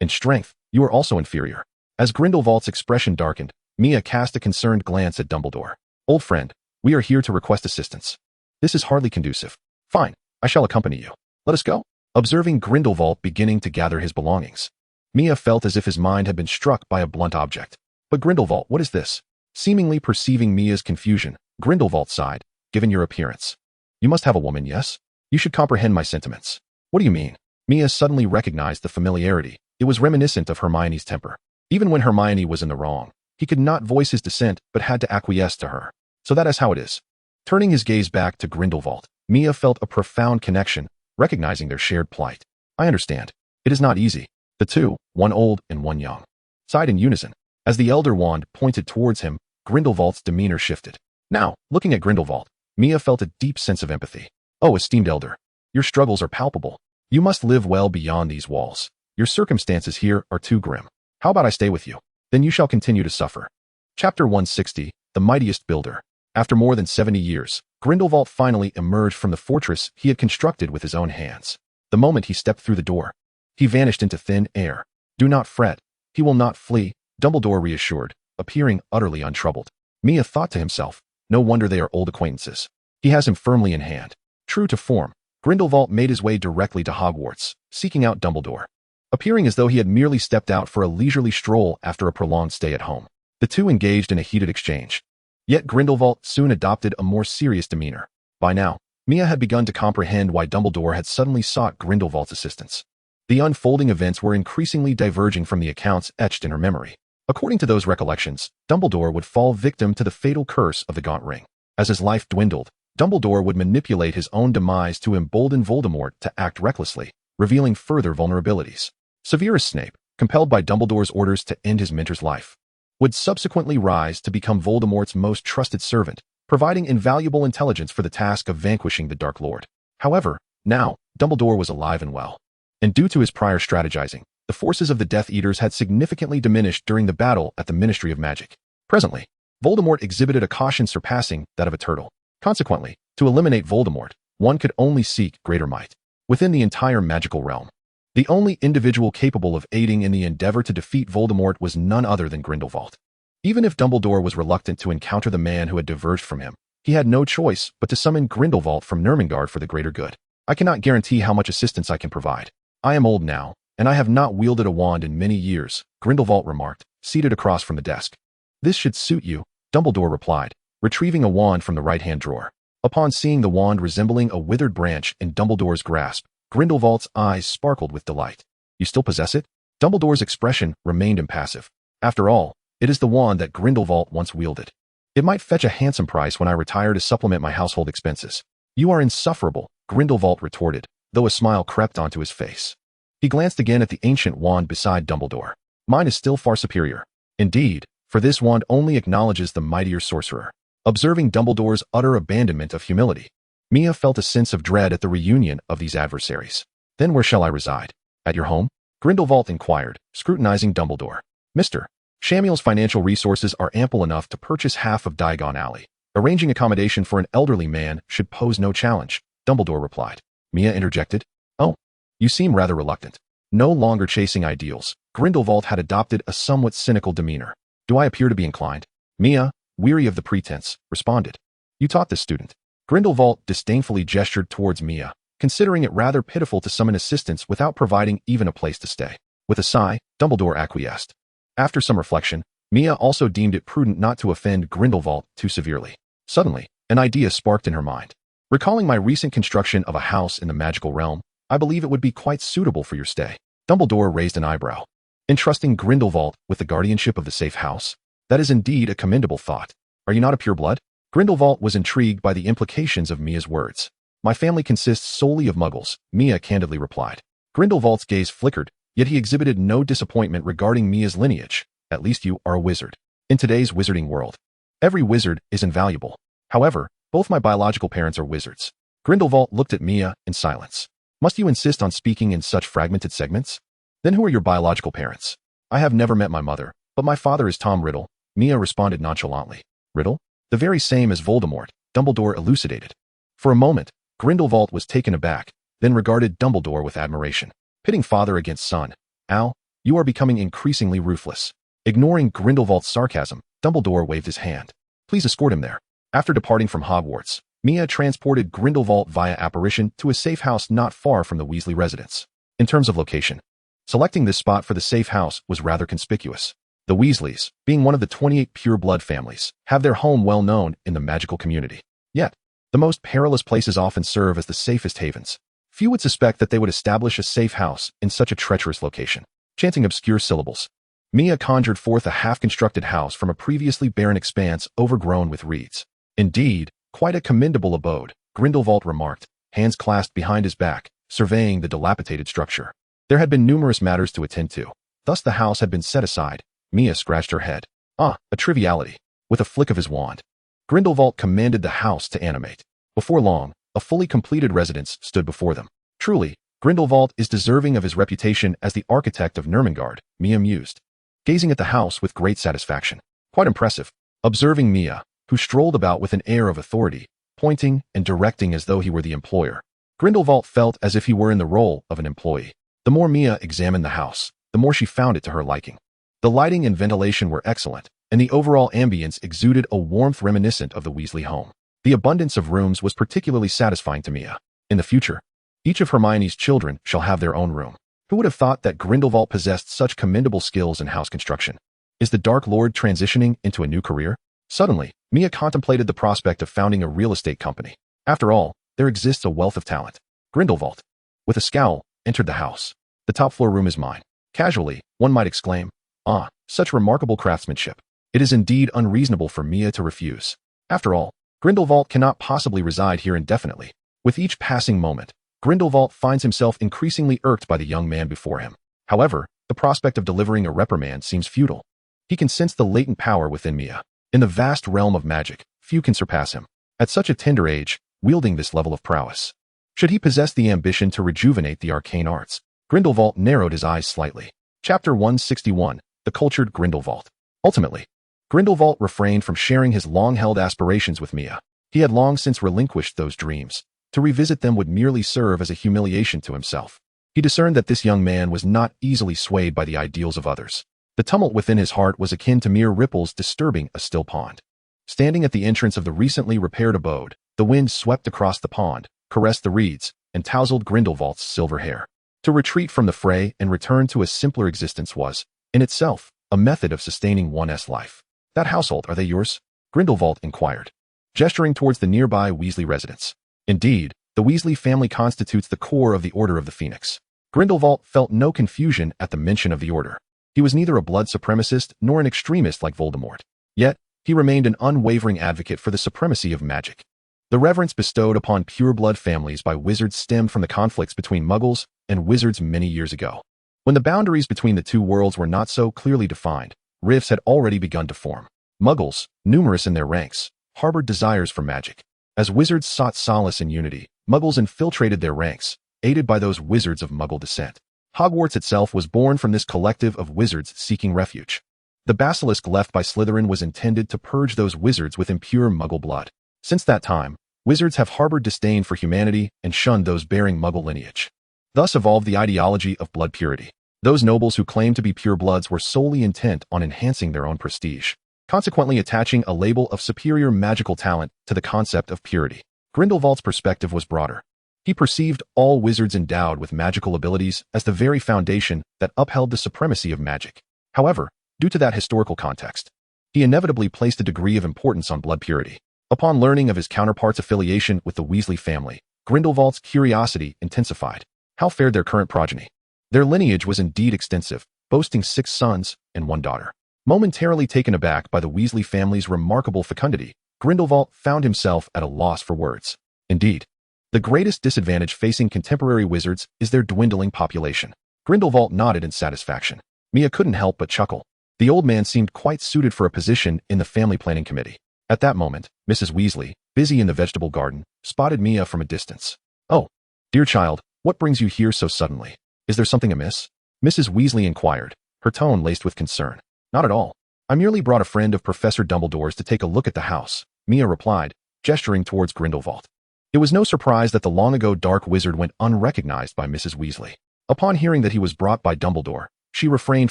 In strength, you are also inferior. As Grindelwald's expression darkened, Mia cast a concerned glance at Dumbledore. Old friend, we are here to request assistance. This is hardly conducive. Fine, I shall accompany you. Let us go. Observing Grindelwald beginning to gather his belongings, Mia felt as if his mind had been struck by a blunt object. But Grindelwald, what is this? Seemingly perceiving Mia's confusion, Grindelwald sighed. Given your appearance, you must have a woman, yes? You should comprehend my sentiments. What do you mean? Mia suddenly recognized the familiarity. It was reminiscent of Hermione's temper. Even when Hermione was in the wrong, he could not voice his dissent but had to acquiesce to her. So that is how it is. Turning his gaze back to Grindelwald, Mia felt a profound connection, recognizing their shared plight. I understand. It is not easy. The two, one old and one young, sighed in unison. As the elder wand pointed towards him, Grindelwald's demeanor shifted. Now, looking at Grindelwald, Mia felt a deep sense of empathy. Oh, esteemed elder, your struggles are palpable. You must live well beyond these walls. Your circumstances here are too grim. How about I stay with you? Then you shall continue to suffer. Chapter 160, The Mightiest Builder. After more than 70 years, Grindelwald finally emerged from the fortress he had constructed with his own hands. The moment he stepped through the door, he vanished into thin air. Do not fret. He will not flee, Dumbledore reassured, appearing utterly untroubled. Mia thought to himself, no wonder they are old acquaintances. He has him firmly in hand. True to form, Grindelwald made his way directly to Hogwarts, seeking out Dumbledore. Appearing as though he had merely stepped out for a leisurely stroll after a prolonged stay at home, the two engaged in a heated exchange. Yet Grindelwald soon adopted a more serious demeanor. By now, Mia had begun to comprehend why Dumbledore had suddenly sought Grindelwald's assistance. The unfolding events were increasingly diverging from the accounts etched in her memory. According to those recollections, Dumbledore would fall victim to the fatal curse of the Gaunt Ring. As his life dwindled, Dumbledore would manipulate his own demise to embolden Voldemort to act recklessly, revealing further vulnerabilities. Severus Snape, compelled by Dumbledore's orders to end his mentor's life, would subsequently rise to become Voldemort's most trusted servant, providing invaluable intelligence for the task of vanquishing the Dark Lord. However, now, Dumbledore was alive and well. And due to his prior strategizing, the forces of the Death Eaters had significantly diminished during the battle at the Ministry of Magic. Presently, Voldemort exhibited a caution surpassing that of a turtle. Consequently, to eliminate Voldemort, one could only seek greater might. Within the entire magical realm, the only individual capable of aiding in the endeavor to defeat Voldemort was none other than Grindelwald. Even if Dumbledore was reluctant to encounter the man who had diverged from him, he had no choice but to summon Grindelwald from Nurmengard for the greater good. I cannot guarantee how much assistance I can provide. I am old now, and I have not wielded a wand in many years, Grindelwald remarked, seated across from the desk. This should suit you, Dumbledore replied, retrieving a wand from the right-hand drawer. Upon seeing the wand resembling a withered branch in Dumbledore's grasp, Grindelwald's eyes sparkled with delight. You still possess it? Dumbledore's expression remained impassive. After all, It is the wand that Grindelwald once wielded. It might fetch a handsome price when I retire to supplement my household expenses. You are insufferable, Grindelwald retorted, though a smile crept onto his face. He glanced again at the ancient wand beside Dumbledore. Mine is still far superior. Indeed, for this wand only acknowledges the mightier sorcerer. Observing Dumbledore's utter abandonment of humility, Mia felt a sense of dread at the reunion of these adversaries. Then where shall I reside? At your home? Grindelwald inquired, scrutinizing Dumbledore. Mr. Shamuel's financial resources are ample enough to purchase half of Diagon Alley. Arranging accommodation for an elderly man should pose no challenge, Dumbledore replied. Mia interjected. Oh, you seem rather reluctant. No longer chasing ideals, Grindelwald had adopted a somewhat cynical demeanor. Do I appear to be inclined? Mia, weary of the pretense, responded. You taught this student. Grindelwald disdainfully gestured towards Mia, considering it rather pitiful to summon assistance without providing even a place to stay. With a sigh, Dumbledore acquiesced. After some reflection, Mia also deemed it prudent not to offend Grindelwald too severely. Suddenly, an idea sparked in her mind. Recalling my recent construction of a house in the magical realm, I believe it would be quite suitable for your stay. Dumbledore raised an eyebrow. Entrusting Grindelwald with the guardianship of the safe house? That is indeed a commendable thought. Are you not a pureblood? Grindelwald was intrigued by the implications of Mia's words. My family consists solely of muggles, Mia candidly replied. Grindelwald's gaze flickered, yet he exhibited no disappointment regarding Mia's lineage. At least you are a wizard. In today's wizarding world, every wizard is invaluable. However, both my biological parents are wizards. Grindelwald looked at Mia in silence. Must you insist on speaking in such fragmented segments? Then who are your biological parents? I have never met my mother, but my father is Tom Riddle, Mia responded nonchalantly. Riddle? The very same as Voldemort, Dumbledore elucidated. For a moment, Grindelwald was taken aback, then regarded Dumbledore with admiration. Pitting father against son. Al, you are becoming increasingly ruthless. Ignoring Grindelwald's sarcasm, Dumbledore waved his hand. Please escort him there. After departing from Hogwarts, Mia transported Grindelwald via apparition to a safe house not far from the Weasley residence. In terms of location, selecting this spot for the safe house was rather conspicuous. The Weasleys, being one of the 28 pure-blood families, have their home well known in the magical community. Yet, the most perilous places often serve as the safest havens. Few would suspect that they would establish a safe house in such a treacherous location. Chanting obscure syllables, Mia conjured forth a half-constructed house from a previously barren expanse overgrown with reeds. Indeed, quite a commendable abode, Grindelwald remarked, hands clasped behind his back, surveying the dilapidated structure. There had been numerous matters to attend to. Thus the house had been set aside. Mia scratched her head. Ah, a triviality. With a flick of his wand, Grindelwald commanded the house to animate. Before long, a fully completed residence stood before them. Truly, Grindelwald is deserving of his reputation as the architect of Nurmengard, Mia mused, gazing at the house with great satisfaction. Quite impressive. Observing Mia, who strolled about with an air of authority, pointing and directing as though he were the employer, Grindelwald felt as if he were in the role of an employee. The more Mia examined the house, the more she found it to her liking. The lighting and ventilation were excellent, and the overall ambience exuded a warmth reminiscent of the Weasley home. The abundance of rooms was particularly satisfying to Mia. In the future, each of Hermione's children shall have their own room. Who would have thought that Grindelwald possessed such commendable skills in house construction? Is the Dark Lord transitioning into a new career? Suddenly, Mia contemplated the prospect of founding a real estate company. After all, there exists a wealth of talent. Grindelwald, with a scowl, entered the house. The top floor room is mine. Casually, one might exclaim, ah, such remarkable craftsmanship. It is indeed unreasonable for Mia to refuse. After all, Grindelwald cannot possibly reside here indefinitely. With each passing moment, Grindelwald finds himself increasingly irked by the young man before him. However, the prospect of delivering a reprimand seems futile. He can sense the latent power within Mia. In the vast realm of magic, few can surpass him. At such a tender age, wielding this level of prowess. Should he possess the ambition to rejuvenate the arcane arts? Grindelwald narrowed his eyes slightly. Chapter 161, The Cultured Grindelwald. Ultimately, Grindelwald refrained from sharing his long-held aspirations with Mia. He had long since relinquished those dreams. To revisit them would merely serve as a humiliation to himself. He discerned that this young man was not easily swayed by the ideals of others. The tumult within his heart was akin to mere ripples disturbing a still pond. Standing at the entrance of the recently repaired abode, the wind swept across the pond, caressed the reeds, and tousled Grindelwald's silver hair. To retreat from the fray and return to a simpler existence was, in itself, a method of sustaining one's life. That household, are they yours? Grindelwald inquired, gesturing towards the nearby Weasley residence. Indeed, the Weasley family constitutes the core of the Order of the Phoenix. Grindelwald felt no confusion at the mention of the order. He was neither a blood supremacist nor an extremist like Voldemort. Yet, he remained an unwavering advocate for the supremacy of magic. The reverence bestowed upon pure-blood families by wizards stemmed from the conflicts between Muggles and wizards many years ago. When the boundaries between the two worlds were not so clearly defined, rifts had already begun to form. Muggles, numerous in their ranks, harbored desires for magic. As wizards sought solace in unity, Muggles infiltrated their ranks, aided by those wizards of Muggle descent. Hogwarts itself was born from this collective of wizards seeking refuge. The basilisk left by Slytherin was intended to purge those wizards with impure Muggle blood. Since that time, wizards have harbored disdain for humanity and shunned those bearing Muggle lineage. Thus evolved the ideology of blood purity. Those nobles who claimed to be purebloods were solely intent on enhancing their own prestige, consequently attaching a label of superior magical talent to the concept of purity. Grindelwald's perspective was broader. He perceived all wizards endowed with magical abilities as the very foundation that upheld the supremacy of magic. However, due to that historical context, he inevitably placed a degree of importance on blood purity. Upon learning of his counterpart's affiliation with the Weasley family, Grindelwald's curiosity intensified. How fared their current progeny? Their lineage was indeed extensive, boasting 6 sons and 1 daughter. Momentarily taken aback by the Weasley family's remarkable fecundity, Grindelwald found himself at a loss for words. Indeed, the greatest disadvantage facing contemporary wizards is their dwindling population. Grindelwald nodded in satisfaction. Mia couldn't help but chuckle. The old man seemed quite suited for a position in the family planning committee. At that moment, Mrs. Weasley, busy in the vegetable garden, spotted Mia from a distance. "Oh, dear child, what brings you here so suddenly? Is there something amiss?" Mrs. Weasley inquired, her tone laced with concern. "Not at all. I merely brought a friend of Professor Dumbledore's to take a look at the house," Mia replied, gesturing towards Grindelwald. It was no surprise that the long-ago dark wizard went unrecognized by Mrs. Weasley. Upon hearing that he was brought by Dumbledore, she refrained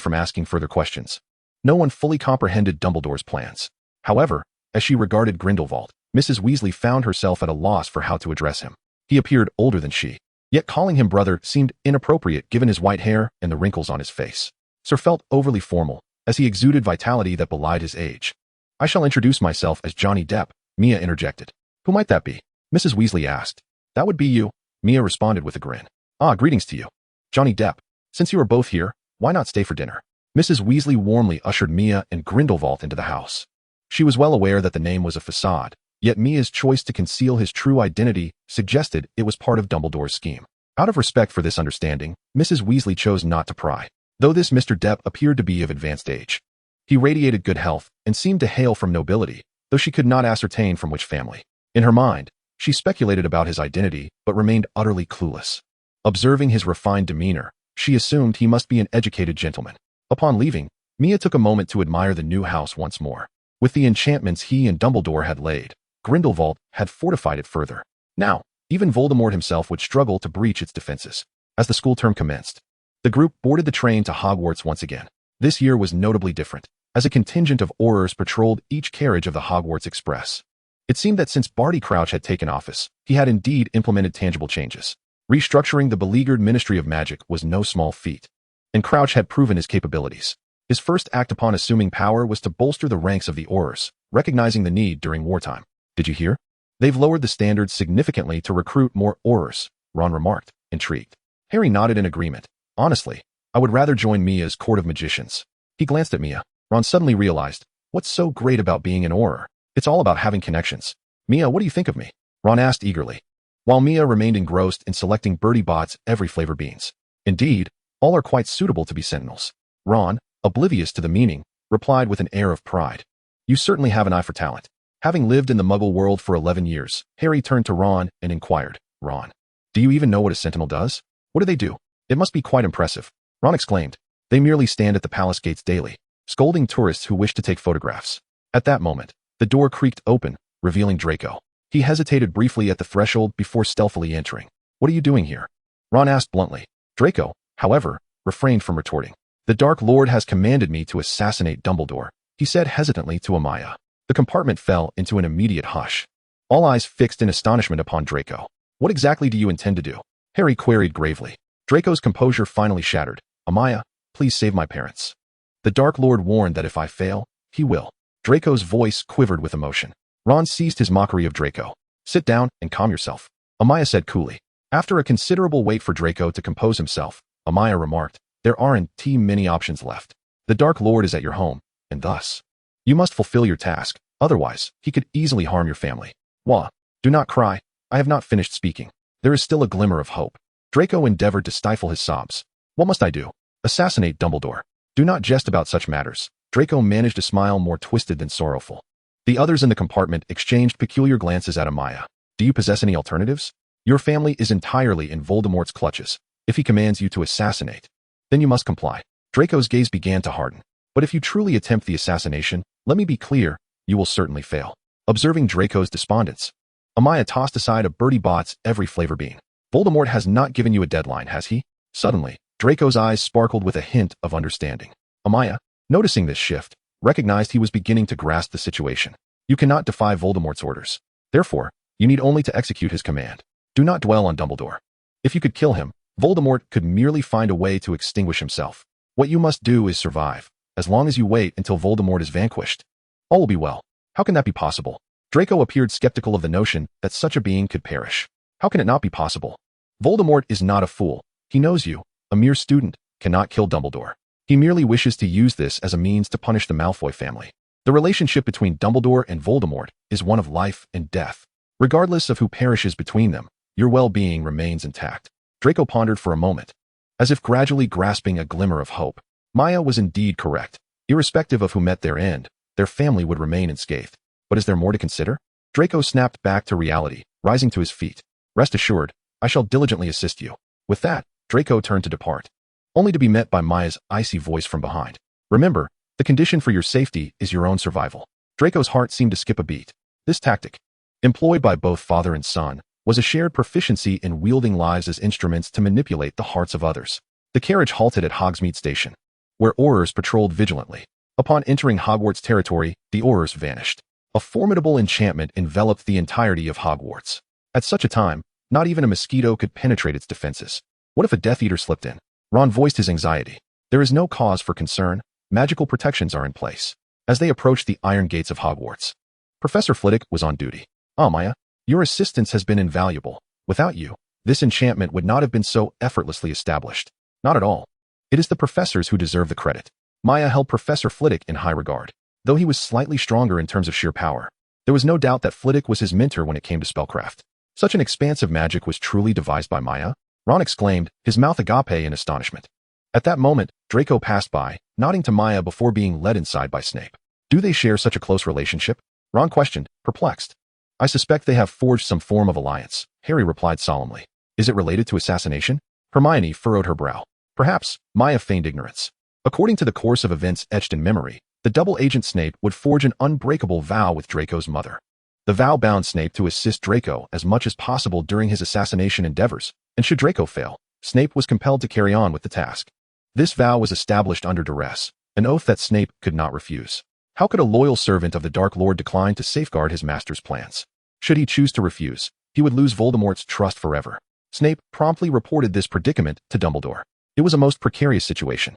from asking further questions. No one fully comprehended Dumbledore's plans. However, as she regarded Grindelwald, Mrs. Weasley found herself at a loss for how to address him. He appeared older than she, yet calling him brother seemed inappropriate given his white hair and the wrinkles on his face. Sir felt overly formal, as he exuded vitality that belied his age. "I shall introduce myself as Johnny Depp," Mia interjected. "Who might that be?" Mrs. Weasley asked. "That would be you," Mia responded with a grin. "Ah, greetings to you. Johnny Depp, since you are both here, why not stay for dinner?" Mrs. Weasley warmly ushered Mia and Grindelwald into the house. She was well aware that the name was a facade, yet Mia's choice to conceal his true identity suggested it was part of Dumbledore's scheme. Out of respect for this understanding, Mrs. Weasley chose not to pry, though this Mr. Depp appeared to be of advanced age. He radiated good health and seemed to hail from nobility, though she could not ascertain from which family. In her mind, she speculated about his identity but remained utterly clueless. Observing his refined demeanor, she assumed he must be an educated gentleman. Upon leaving, Mia took a moment to admire the new house once more. With the enchantments he and Dumbledore had laid, Grindelwald had fortified it further. Now, even Voldemort himself would struggle to breach its defenses. As the school term commenced, the group boarded the train to Hogwarts once again. This year was notably different, as a contingent of Aurors patrolled each carriage of the Hogwarts Express. It seemed that since Barty Crouch had taken office, he had indeed implemented tangible changes. Restructuring the beleaguered Ministry of Magic was no small feat, and Crouch had proven his capabilities. His first act upon assuming power was to bolster the ranks of the Aurors, recognizing the need during wartime. "Did you hear? They've lowered the standards significantly to recruit more Aurors," Ron remarked, intrigued. Harry nodded in agreement. "Honestly, I would rather join Mia's court of magicians." He glanced at Mia. Ron suddenly realized, what's so great about being an Auror? It's all about having connections. "Mia, what do you think of me?" Ron asked eagerly, while Mia remained engrossed in selecting Bertie Bott's every flavor beans. "Indeed, all are quite suitable to be sentinels." Ron, oblivious to the meaning, replied with an air of pride. "You certainly have an eye for talent." Having lived in the Muggle world for 11 years, Harry turned to Ron and inquired, "Ron, do you even know what a sentinel does? What do they do? It must be quite impressive." Ron exclaimed, "They merely stand at the palace gates daily, scolding tourists who wish to take photographs." At that moment, the door creaked open, revealing Draco. He hesitated briefly at the threshold before stealthily entering. "What are you doing here?" Ron asked bluntly. Draco, however, refrained from retorting. "The Dark Lord has commanded me to assassinate Dumbledore," he said hesitantly to Amaya. The compartment fell into an immediate hush. All eyes fixed in astonishment upon Draco. "What exactly do you intend to do?" Harry queried gravely. Draco's composure finally shattered. "Amaya, please save my parents. The Dark Lord warned that if I fail, he will." Draco's voice quivered with emotion. Ron ceased his mockery of Draco. "Sit down and calm yourself," Amaya said coolly. After a considerable wait for Draco to compose himself, Amaya remarked, "There aren't too many options left. The Dark Lord is at your home, and thus, you must fulfill your task, otherwise, he could easily harm your family. Wah, do not cry, I have not finished speaking. There is still a glimmer of hope. Draco endeavored to stifle his sobs. What must I do? Assassinate Dumbledore. Do not jest about such matters. Draco managed a smile more twisted than sorrowful. The others in the compartment exchanged peculiar glances at Amaya. Do you possess any alternatives? Your family is entirely in Voldemort's clutches. If he commands you to assassinate, then you must comply. Draco's gaze began to harden. But if you truly attempt the assassination, let me be clear, you will certainly fail. Observing Draco's despondence, Amaya tossed aside a Bertie Bott's every flavor bean. Voldemort has not given you a deadline, has he? Suddenly, Draco's eyes sparkled with a hint of understanding. Amaya, noticing this shift, recognized he was beginning to grasp the situation. You cannot defy Voldemort's orders. Therefore, you need only to execute his command. Do not dwell on Dumbledore. If you could kill him, Voldemort could merely find a way to extinguish himself. What you must do is survive, as long as you wait until Voldemort is vanquished. All will be well. How can that be possible? Draco appeared skeptical of the notion that such a being could perish. How can it not be possible? Voldemort is not a fool. He knows you, a mere student, cannot kill Dumbledore. He merely wishes to use this as a means to punish the Malfoy family. The relationship between Dumbledore and Voldemort is one of life and death. Regardless of who perishes between them, your well-being remains intact. Draco pondered for a moment, as if gradually grasping a glimmer of hope. Maya was indeed correct. Irrespective of who met their end, their family would remain unscathed. But is there more to consider? Draco snapped back to reality, rising to his feet. Rest assured, I shall diligently assist you. With that, Draco turned to depart, only to be met by Maya's icy voice from behind. Remember, the condition for your safety is your own survival. Draco's heart seemed to skip a beat. This tactic, employed by both father and son, was a shared proficiency in wielding lives as instruments to manipulate the hearts of others. The carriage halted at Hogsmeade Station, where Aurors patrolled vigilantly. Upon entering Hogwarts territory, the Aurors vanished. A formidable enchantment enveloped the entirety of Hogwarts. At such a time, not even a mosquito could penetrate its defenses. What if a Death Eater slipped in? Ron voiced his anxiety. There is no cause for concern. Magical protections are in place. As they approached the iron gates of Hogwarts, Professor Flitwick was on duty. Maya, your assistance has been invaluable. Without you, this enchantment would not have been so effortlessly established. Not at all. It is the professors who deserve the credit. Maya held Professor Flitwick in high regard. Though he was slightly stronger in terms of sheer power, there was no doubt that Flitwick was his mentor when it came to spellcraft. Such an expansive magic was truly devised by Maya? Ron exclaimed, his mouth agape in astonishment. At that moment, Draco passed by, nodding to Maya before being led inside by Snape. Do they share such a close relationship? Ron questioned, perplexed. I suspect they have forged some form of alliance, Harry replied solemnly. Is it related to assassination? Hermione furrowed her brow. Perhaps, Maya feigned ignorance. According to the course of events etched in memory, the double agent Snape would forge an unbreakable vow with Draco's mother. The vow bound Snape to assist Draco as much as possible during his assassination endeavors, and should Draco fail, Snape was compelled to carry on with the task. This vow was established under duress, an oath that Snape could not refuse. How could a loyal servant of the Dark Lord decline to safeguard his master's plans? Should he choose to refuse, he would lose Voldemort's trust forever. Snape promptly reported this predicament to Dumbledore. It was a most precarious situation.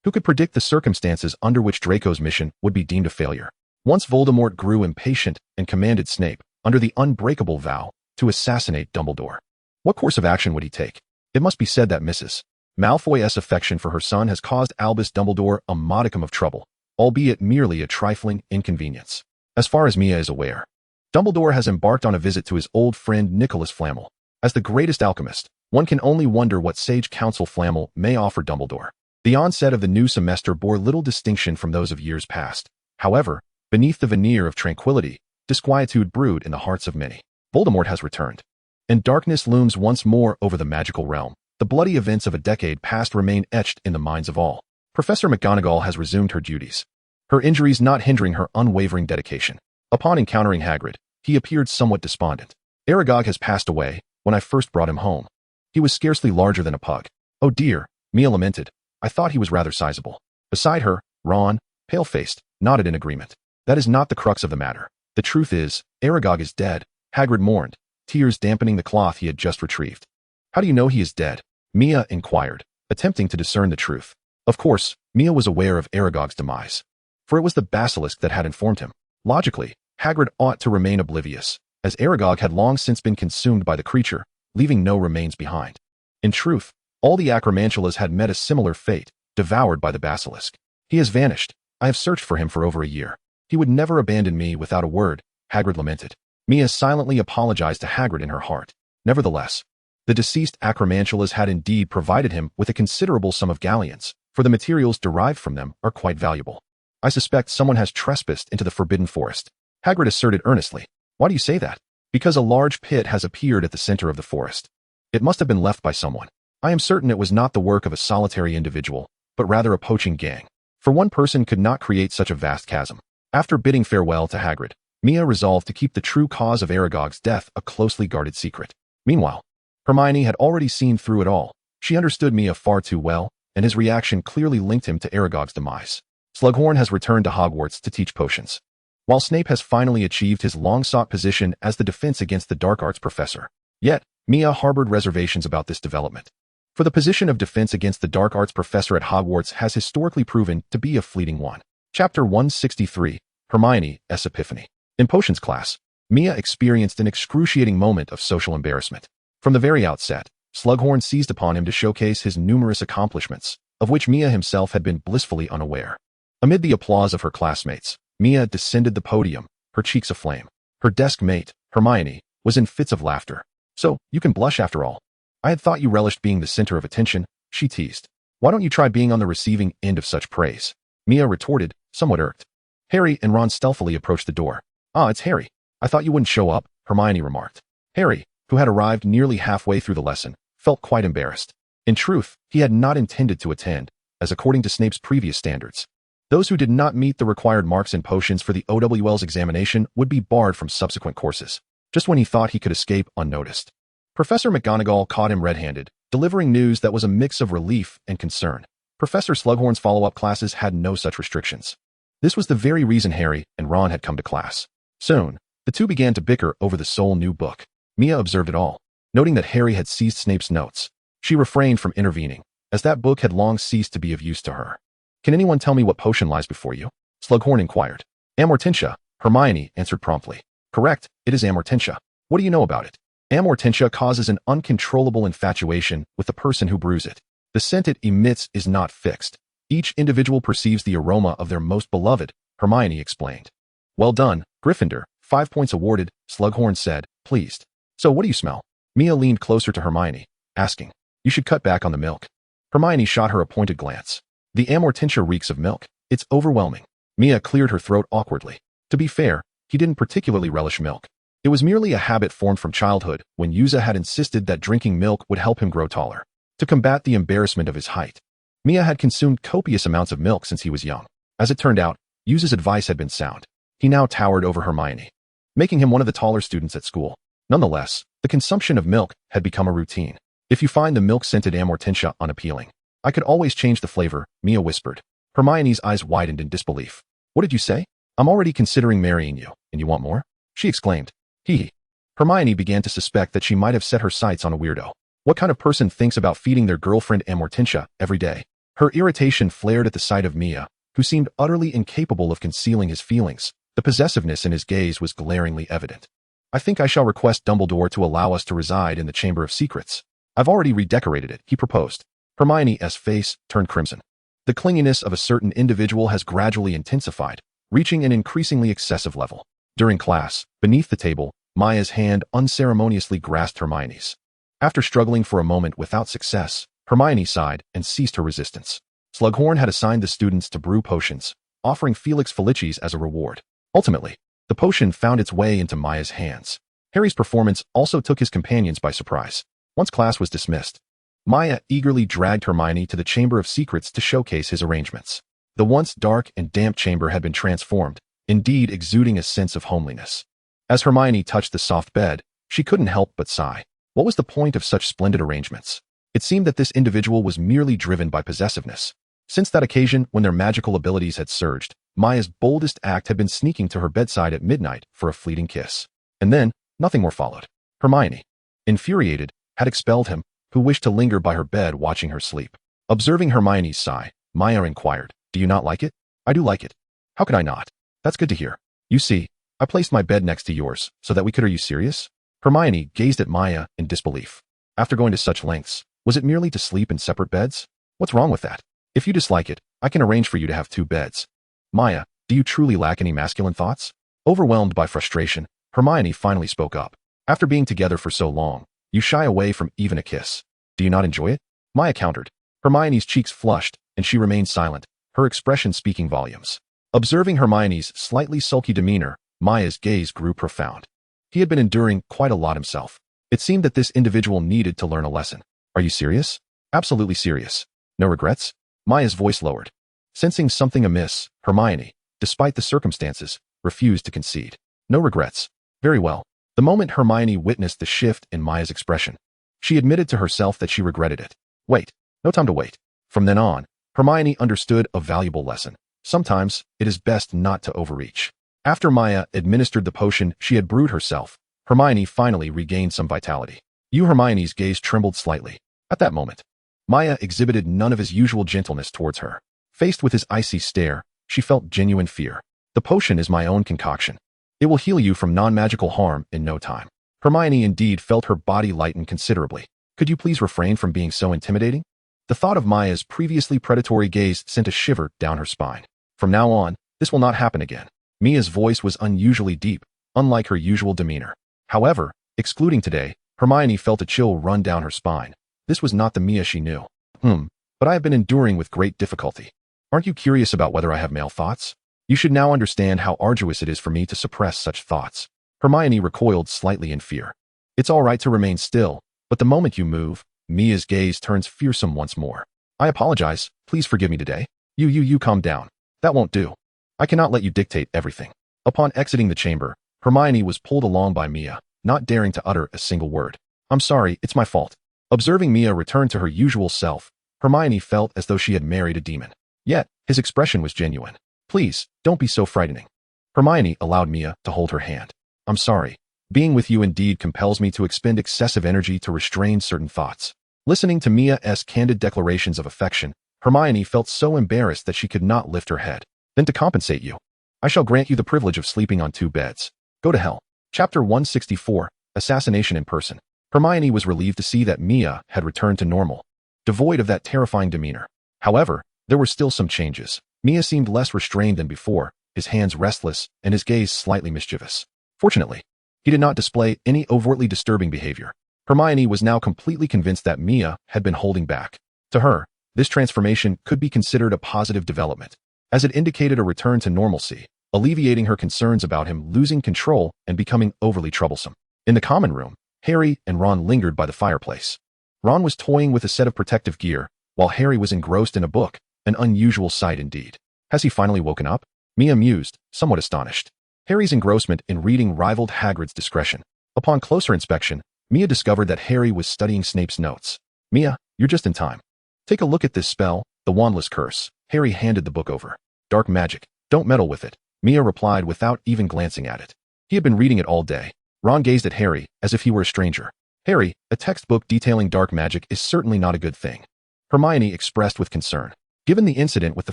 Who could predict the circumstances under which Draco's mission would be deemed a failure? Once Voldemort grew impatient and commanded Snape, under the unbreakable vow, to assassinate Dumbledore. What course of action would he take? It must be said that Mrs. Malfoy's affection for her son has caused Albus Dumbledore a modicum of trouble, albeit merely a trifling inconvenience. As far as Mia is aware, Dumbledore has embarked on a visit to his old friend Nicholas Flamel. As the greatest alchemist, one can only wonder what sage counsel Flamel may offer Dumbledore. The onset of the new semester bore little distinction from those of years past. However, beneath the veneer of tranquility, disquietude brewed in the hearts of many. Voldemort has returned, and darkness looms once more over the magical realm. The bloody events of a decade past remain etched in the minds of all. Professor McGonagall has resumed her duties, her injuries not hindering her unwavering dedication. Upon encountering Hagrid, he appeared somewhat despondent. Aragog has passed away. When I first brought him home, he was scarcely larger than a pug. Oh dear, Mia lamented. I thought he was rather sizable. Beside her, Ron, pale-faced, nodded in agreement. That is not the crux of the matter. The truth is, Aragog is dead. Hagrid mourned, tears dampening the cloth he had just retrieved. How do you know he is dead? Mia inquired, attempting to discern the truth. Of course, Mia was aware of Aragog's demise, for it was the basilisk that had informed him. Logically, Hagrid ought to remain oblivious, as Aragog had long since been consumed by the creature, leaving no remains behind. In truth, all the Acromantulas had met a similar fate, devoured by the basilisk. He has vanished. I have searched for him for over a year. He would never abandon me without a word, Hagrid lamented. Mia silently apologized to Hagrid in her heart. Nevertheless, the deceased Acromantulas had indeed provided him with a considerable sum of galleons, for the materials derived from them are quite valuable. I suspect someone has trespassed into the Forbidden Forest, Hagrid asserted earnestly. Why do you say that? Because a large pit has appeared at the center of the forest. It must have been left by someone. I am certain it was not the work of a solitary individual, but rather a poaching gang. For one person could not create such a vast chasm. After bidding farewell to Hagrid, Mia resolved to keep the true cause of Aragog's death a closely guarded secret. Meanwhile, Hermione had already seen through it all. She understood Mia far too well, and his reaction clearly linked him to Aragog's demise. Slughorn has returned to Hogwarts to teach potions, while Snape has finally achieved his long-sought position as the defense against the dark arts professor. Yet, Mia harbored reservations about this development. For the position of defense against the dark arts professor at Hogwarts has historically proven to be a fleeting one. Chapter 163, Hermione's Epiphany. In potions class, Mia experienced an excruciating moment of social embarrassment. From the very outset, Slughorn seized upon him to showcase his numerous accomplishments, of which Mia himself had been blissfully unaware. Amid the applause of her classmates, Mia descended the podium, her cheeks aflame. Her desk mate, Hermione, was in fits of laughter. So, you can blush after all. I had thought you relished being the center of attention, she teased. Why don't you try being on the receiving end of such praise? Mia retorted, somewhat irked. Harry and Ron stealthily approached the door. Ah, it's Harry. I thought you wouldn't show up, Hermione remarked. Harry, who had arrived nearly halfway through the lesson, felt quite embarrassed. In truth, he had not intended to attend, as according to Snape's previous standards, those who did not meet the required marks in potions for the OWL's examination would be barred from subsequent courses. Just when he thought he could escape unnoticed, Professor McGonagall caught him red-handed, delivering news that was a mix of relief and concern. Professor Slughorn's follow-up classes had no such restrictions. This was the very reason Harry and Ron had come to class. Soon, the two began to bicker over the sole new book. Mia observed it all. Noting that Harry had seized Snape's notes, she refrained from intervening, as that book had long ceased to be of use to her. Can anyone tell me what potion lies before you? Slughorn inquired. Amortentia, Hermione answered promptly. Correct, it is Amortentia. What do you know about it? Amortentia causes an uncontrollable infatuation with the person who brews it. The scent it emits is not fixed. Each individual perceives the aroma of their most beloved, Hermione explained. Well done, Gryffindor, 5 points awarded, Slughorn said, pleased. So what do you smell? Mia leaned closer to Hermione, asking. You should cut back on the milk. Hermione shot her a pointed glance. The Amortentia reeks of milk. It's overwhelming. Mia cleared her throat awkwardly. To be fair, he didn't particularly relish milk. It was merely a habit formed from childhood when Yuza had insisted that drinking milk would help him grow taller. To combat the embarrassment of his height, Mia had consumed copious amounts of milk since he was young. As it turned out, Yuza's advice had been sound. He now towered over Hermione, making him one of the taller students at school. Nonetheless, the consumption of milk had become a routine. If you find the milk-scented Amortentia unappealing, I could always change the flavor, Mia whispered. Hermione's eyes widened in disbelief. What did you say? I'm already considering marrying you, and you want more? She exclaimed. Hee. Hermione began to suspect that she might have set her sights on a weirdo. What kind of person thinks about feeding their girlfriend Amortentia every day? Her irritation flared at the sight of Mia, who seemed utterly incapable of concealing his feelings. The possessiveness in his gaze was glaringly evident. I think I shall request Dumbledore to allow us to reside in the Chamber of Secrets. I've already redecorated it, he proposed. Hermione's face turned crimson. The clinginess of a certain individual has gradually intensified, reaching an increasingly excessive level. During class, beneath the table, Maya's hand unceremoniously grasped Hermione's. After struggling for a moment without success, Hermione sighed and ceased her resistance. Slughorn had assigned the students to brew potions, offering Felix Felicis as a reward. Ultimately, the potion found its way into Maya's hands. Harry's performance also took his companions by surprise. Once class was dismissed, Maya eagerly dragged Hermione to the Chamber of Secrets to showcase his arrangements. The once dark and damp chamber had been transformed, indeed exuding a sense of homeliness. As Hermione touched the soft bed, she couldn't help but sigh. What was the point of such splendid arrangements? It seemed that this individual was merely driven by possessiveness. Since that occasion when their magical abilities had surged, Maya's boldest act had been sneaking to her bedside at midnight for a fleeting kiss. And then, nothing more followed. Hermione, infuriated, had expelled him, who wished to linger by her bed watching her sleep. Observing Hermione's sigh, Maya inquired, Do you not like it? I do like it. How could I not? That's good to hear. You see, I placed my bed next to yours, so that we could. Are you serious? Hermione gazed at Maya in disbelief. After going to such lengths, was it merely to sleep in separate beds? What's wrong with that? If you dislike it, I can arrange for you to have 2 beds. Maya, do you truly lack any masculine thoughts? Overwhelmed by frustration, Hermione finally spoke up. After being together for so long, you shy away from even a kiss. Do you not enjoy it? Maya countered. Hermione's cheeks flushed, and she remained silent, her expression speaking volumes. Observing Hermione's slightly sulky demeanor, Maya's gaze grew profound. He had been enduring quite a lot himself. It seemed that this individual needed to learn a lesson. Are you serious? Absolutely serious. No regrets? Maya's voice lowered. Sensing something amiss, Hermione, despite the circumstances, refused to concede. No regrets. Very well. The moment Hermione witnessed the shift in Maya's expression, she admitted to herself that she regretted it. Wait. No time to wait. From then on, Hermione understood a valuable lesson. Sometimes, it is best not to overreach. After Maya administered the potion she had brewed herself, Hermione finally regained some vitality. Hermione's gaze trembled slightly. At that moment, Maya exhibited none of his usual gentleness towards her. Faced with his icy stare, she felt genuine fear. The potion is my own concoction. It will heal you from non-magical harm in no time. Hermione indeed felt her body lighten considerably. Could you please refrain from being so intimidating? The thought of Maya's previously predatory gaze sent a shiver down her spine. From now on, this will not happen again. Mia's voice was unusually deep, unlike her usual demeanor. However, excluding today, Hermione felt a chill run down her spine. This was not the Mia she knew. But I have been enduring with great difficulty. Aren't you curious about whether I have male thoughts? You should now understand how arduous it is for me to suppress such thoughts. Hermione recoiled slightly in fear. It's all right to remain still, but the moment you move, Mia's gaze turns fearsome once more. I apologize, please forgive me today. You calm down. That won't do. I cannot let you dictate everything. Upon exiting the chamber, Hermione was pulled along by Mia, not daring to utter a single word. I'm sorry, it's my fault. Observing Mia return to her usual self, Hermione felt as though she had married a demon. Yet, his expression was genuine. Please, don't be so frightening. Hermione allowed Mia to hold her hand. I'm sorry. Being with you indeed compels me to expend excessive energy to restrain certain thoughts. Listening to Mia's candid declarations of affection, Hermione felt so embarrassed that she could not lift her head. Then to compensate you, I shall grant you the privilege of sleeping on 2 beds. Go to hell. Chapter 164, Assassination in Person. Hermione was relieved to see that Mia had returned to normal, devoid of that terrifying demeanor. However, there were still some changes. Mia seemed less restrained than before, his hands restless and his gaze slightly mischievous. Fortunately, he did not display any overtly disturbing behavior. Hermione was now completely convinced that Mia had been holding back. To her, this transformation could be considered a positive development, as it indicated a return to normalcy, alleviating her concerns about him losing control and becoming overly troublesome. In the common room, Harry and Ron lingered by the fireplace. Ron was toying with a set of protective gear, while Harry was engrossed in a book, an unusual sight indeed. Has he finally woken up? Mia mused, somewhat astonished. Harry's engrossment in reading rivaled Hagrid's discretion. Upon closer inspection, Mia discovered that Harry was studying Snape's notes. Mia, you're just in time. Take a look at this spell, the Wandless Curse. Harry handed the book over. Dark magic. Don't meddle with it, Mia replied without even glancing at it. He had been reading it all day. Ron gazed at Harry as if he were a stranger. Harry, a textbook detailing dark magic is certainly not a good thing. Hermione expressed with concern. Given the incident with the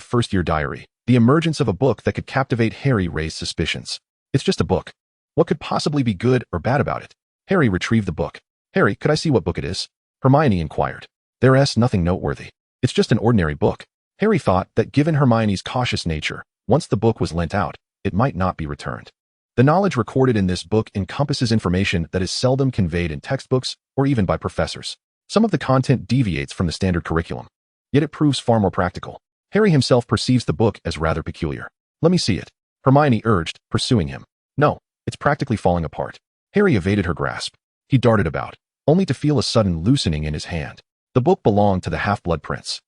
first-year diary, the emergence of a book that could captivate Harry raised suspicions. It's just a book. What could possibly be good or bad about it? Harry retrieved the book. Harry, could I see what book it is? Hermione inquired. There's nothing noteworthy. It's just an ordinary book. Harry thought that given Hermione's cautious nature, once the book was lent out, it might not be returned. The knowledge recorded in this book encompasses information that is seldom conveyed in textbooks or even by professors. Some of the content deviates from the standard curriculum, yet it proves far more practical. Harry himself perceives the book as rather peculiar. Let me see it, Hermione urged, pursuing him. No, it's practically falling apart. Harry evaded her grasp. He darted about, only to feel a sudden loosening in his hand. The book belonged to the Half-Blood Prince.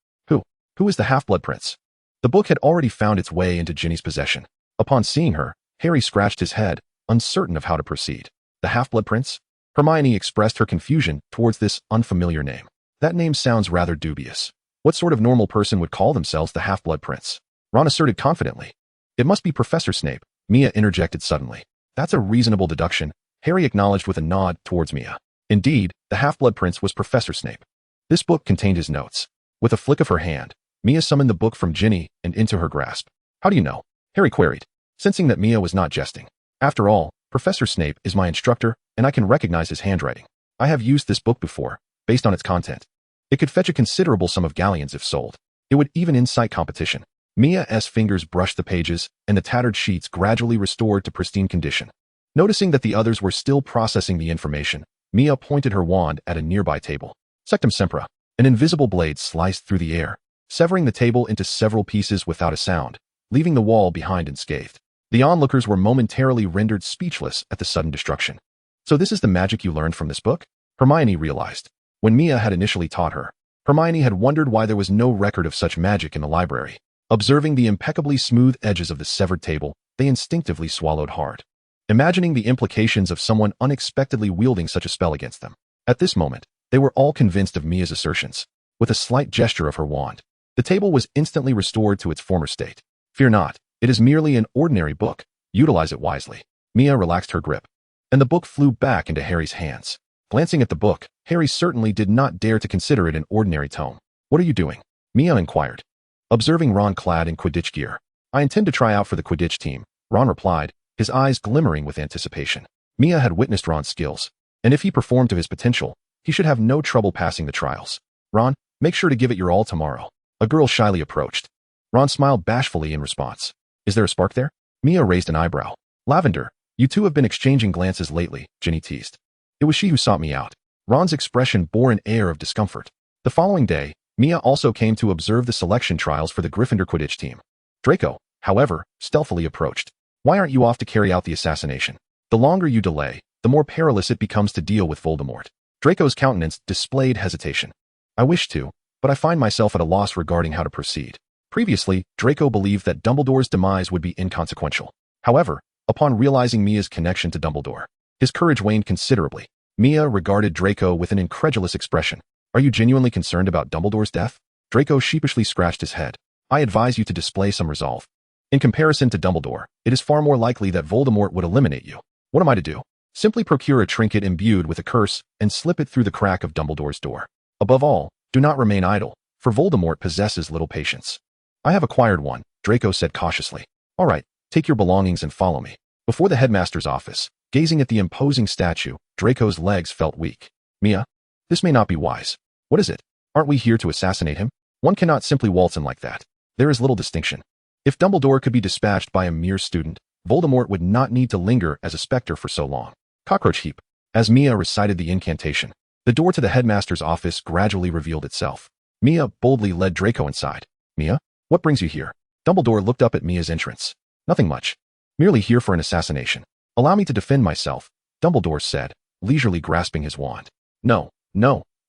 Who is the Half-Blood Prince? The book had already found its way into Ginny's possession. Upon seeing her, Harry scratched his head, uncertain of how to proceed. The Half-Blood Prince? Hermione expressed her confusion towards this unfamiliar name. That name sounds rather dubious. What sort of normal person would call themselves the Half-Blood Prince? Ron asserted confidently. It must be Professor Snape, Mia interjected suddenly. That's a reasonable deduction, Harry acknowledged with a nod towards Mia. Indeed, the Half-Blood Prince was Professor Snape. This book contained his notes. With a flick of her hand, Mia summoned the book from Ginny and into her grasp. How do you know? Harry queried, sensing that Mia was not jesting. After all, Professor Snape is my instructor, and I can recognize his handwriting. I have used this book before, based on its content. It could fetch a considerable sum of galleons if sold. It would even incite competition. Mia's fingers brushed the pages, and the tattered sheets gradually restored to pristine condition. Noticing that the others were still processing the information, Mia pointed her wand at a nearby table. Sectum sempra. An invisible blade sliced through the air, severing the table into several pieces without a sound, leaving the wall behind unscathed. The onlookers were momentarily rendered speechless at the sudden destruction. So this is the magic you learned from this book? Hermione realized. When Mia had initially taught her, Hermione had wondered why there was no record of such magic in the library. Observing the impeccably smooth edges of the severed table, they instinctively swallowed hard, imagining the implications of someone unexpectedly wielding such a spell against them. At this moment, they were all convinced of Mia's assertions. With a slight gesture of her wand, the table was instantly restored to its former state. Fear not, it is merely an ordinary book. Utilize it wisely. Mia relaxed her grip, and the book flew back into Harry's hands. Glancing at the book, Harry certainly did not dare to consider it an ordinary tome. What are you doing? Mia inquired, observing Ron clad in Quidditch gear. I intend to try out for the Quidditch team, Ron replied, his eyes glimmering with anticipation. Mia had witnessed Ron's skills, and if he performed to his potential, he should have no trouble passing the trials. Ron, make sure to give it your all tomorrow. A girl shyly approached. Ron smiled bashfully in response. Is there a spark there? Mia raised an eyebrow. Lavender, you two have been exchanging glances lately, Ginny teased. It was she who sought me out. Ron's expression bore an air of discomfort. The following day, Mia also came to observe the selection trials for the Gryffindor Quidditch team. Draco, however, stealthily approached. Why aren't you off to carry out the assassination? The longer you delay, the more perilous it becomes to deal with Voldemort. Draco's countenance displayed hesitation. I wish to, but I find myself at a loss regarding how to proceed. Previously, Draco believed that Dumbledore's demise would be inconsequential. However, upon realizing Mia's connection to Dumbledore, his courage waned considerably. Mia regarded Draco with an incredulous expression. Are you genuinely concerned about Dumbledore's death? Draco sheepishly scratched his head. I advise you to display some resolve. In comparison to Dumbledore, it is far more likely that Voldemort would eliminate you. What am I to do? Simply procure a trinket imbued with a curse and slip it through the crack of Dumbledore's door. Above all, do not remain idle, for Voldemort possesses little patience. I have acquired one, Draco said cautiously. All right, take your belongings and follow me. Before the headmaster's office, gazing at the imposing statue, Draco's legs felt weak. Mia, this may not be wise. What is it? Aren't we here to assassinate him? One cannot simply waltz in like that. There is little distinction. If Dumbledore could be dispatched by a mere student, Voldemort would not need to linger as a specter for so long. Cockroach heap. As Mia recited the incantation, the door to the headmaster's office gradually revealed itself. Mia boldly led Draco inside. Mia, what brings you here? Dumbledore looked up at Mia's entrance. Nothing much. Merely here for an assassination. Allow me to defend myself, Dumbledore said, leisurely grasping his wand. No,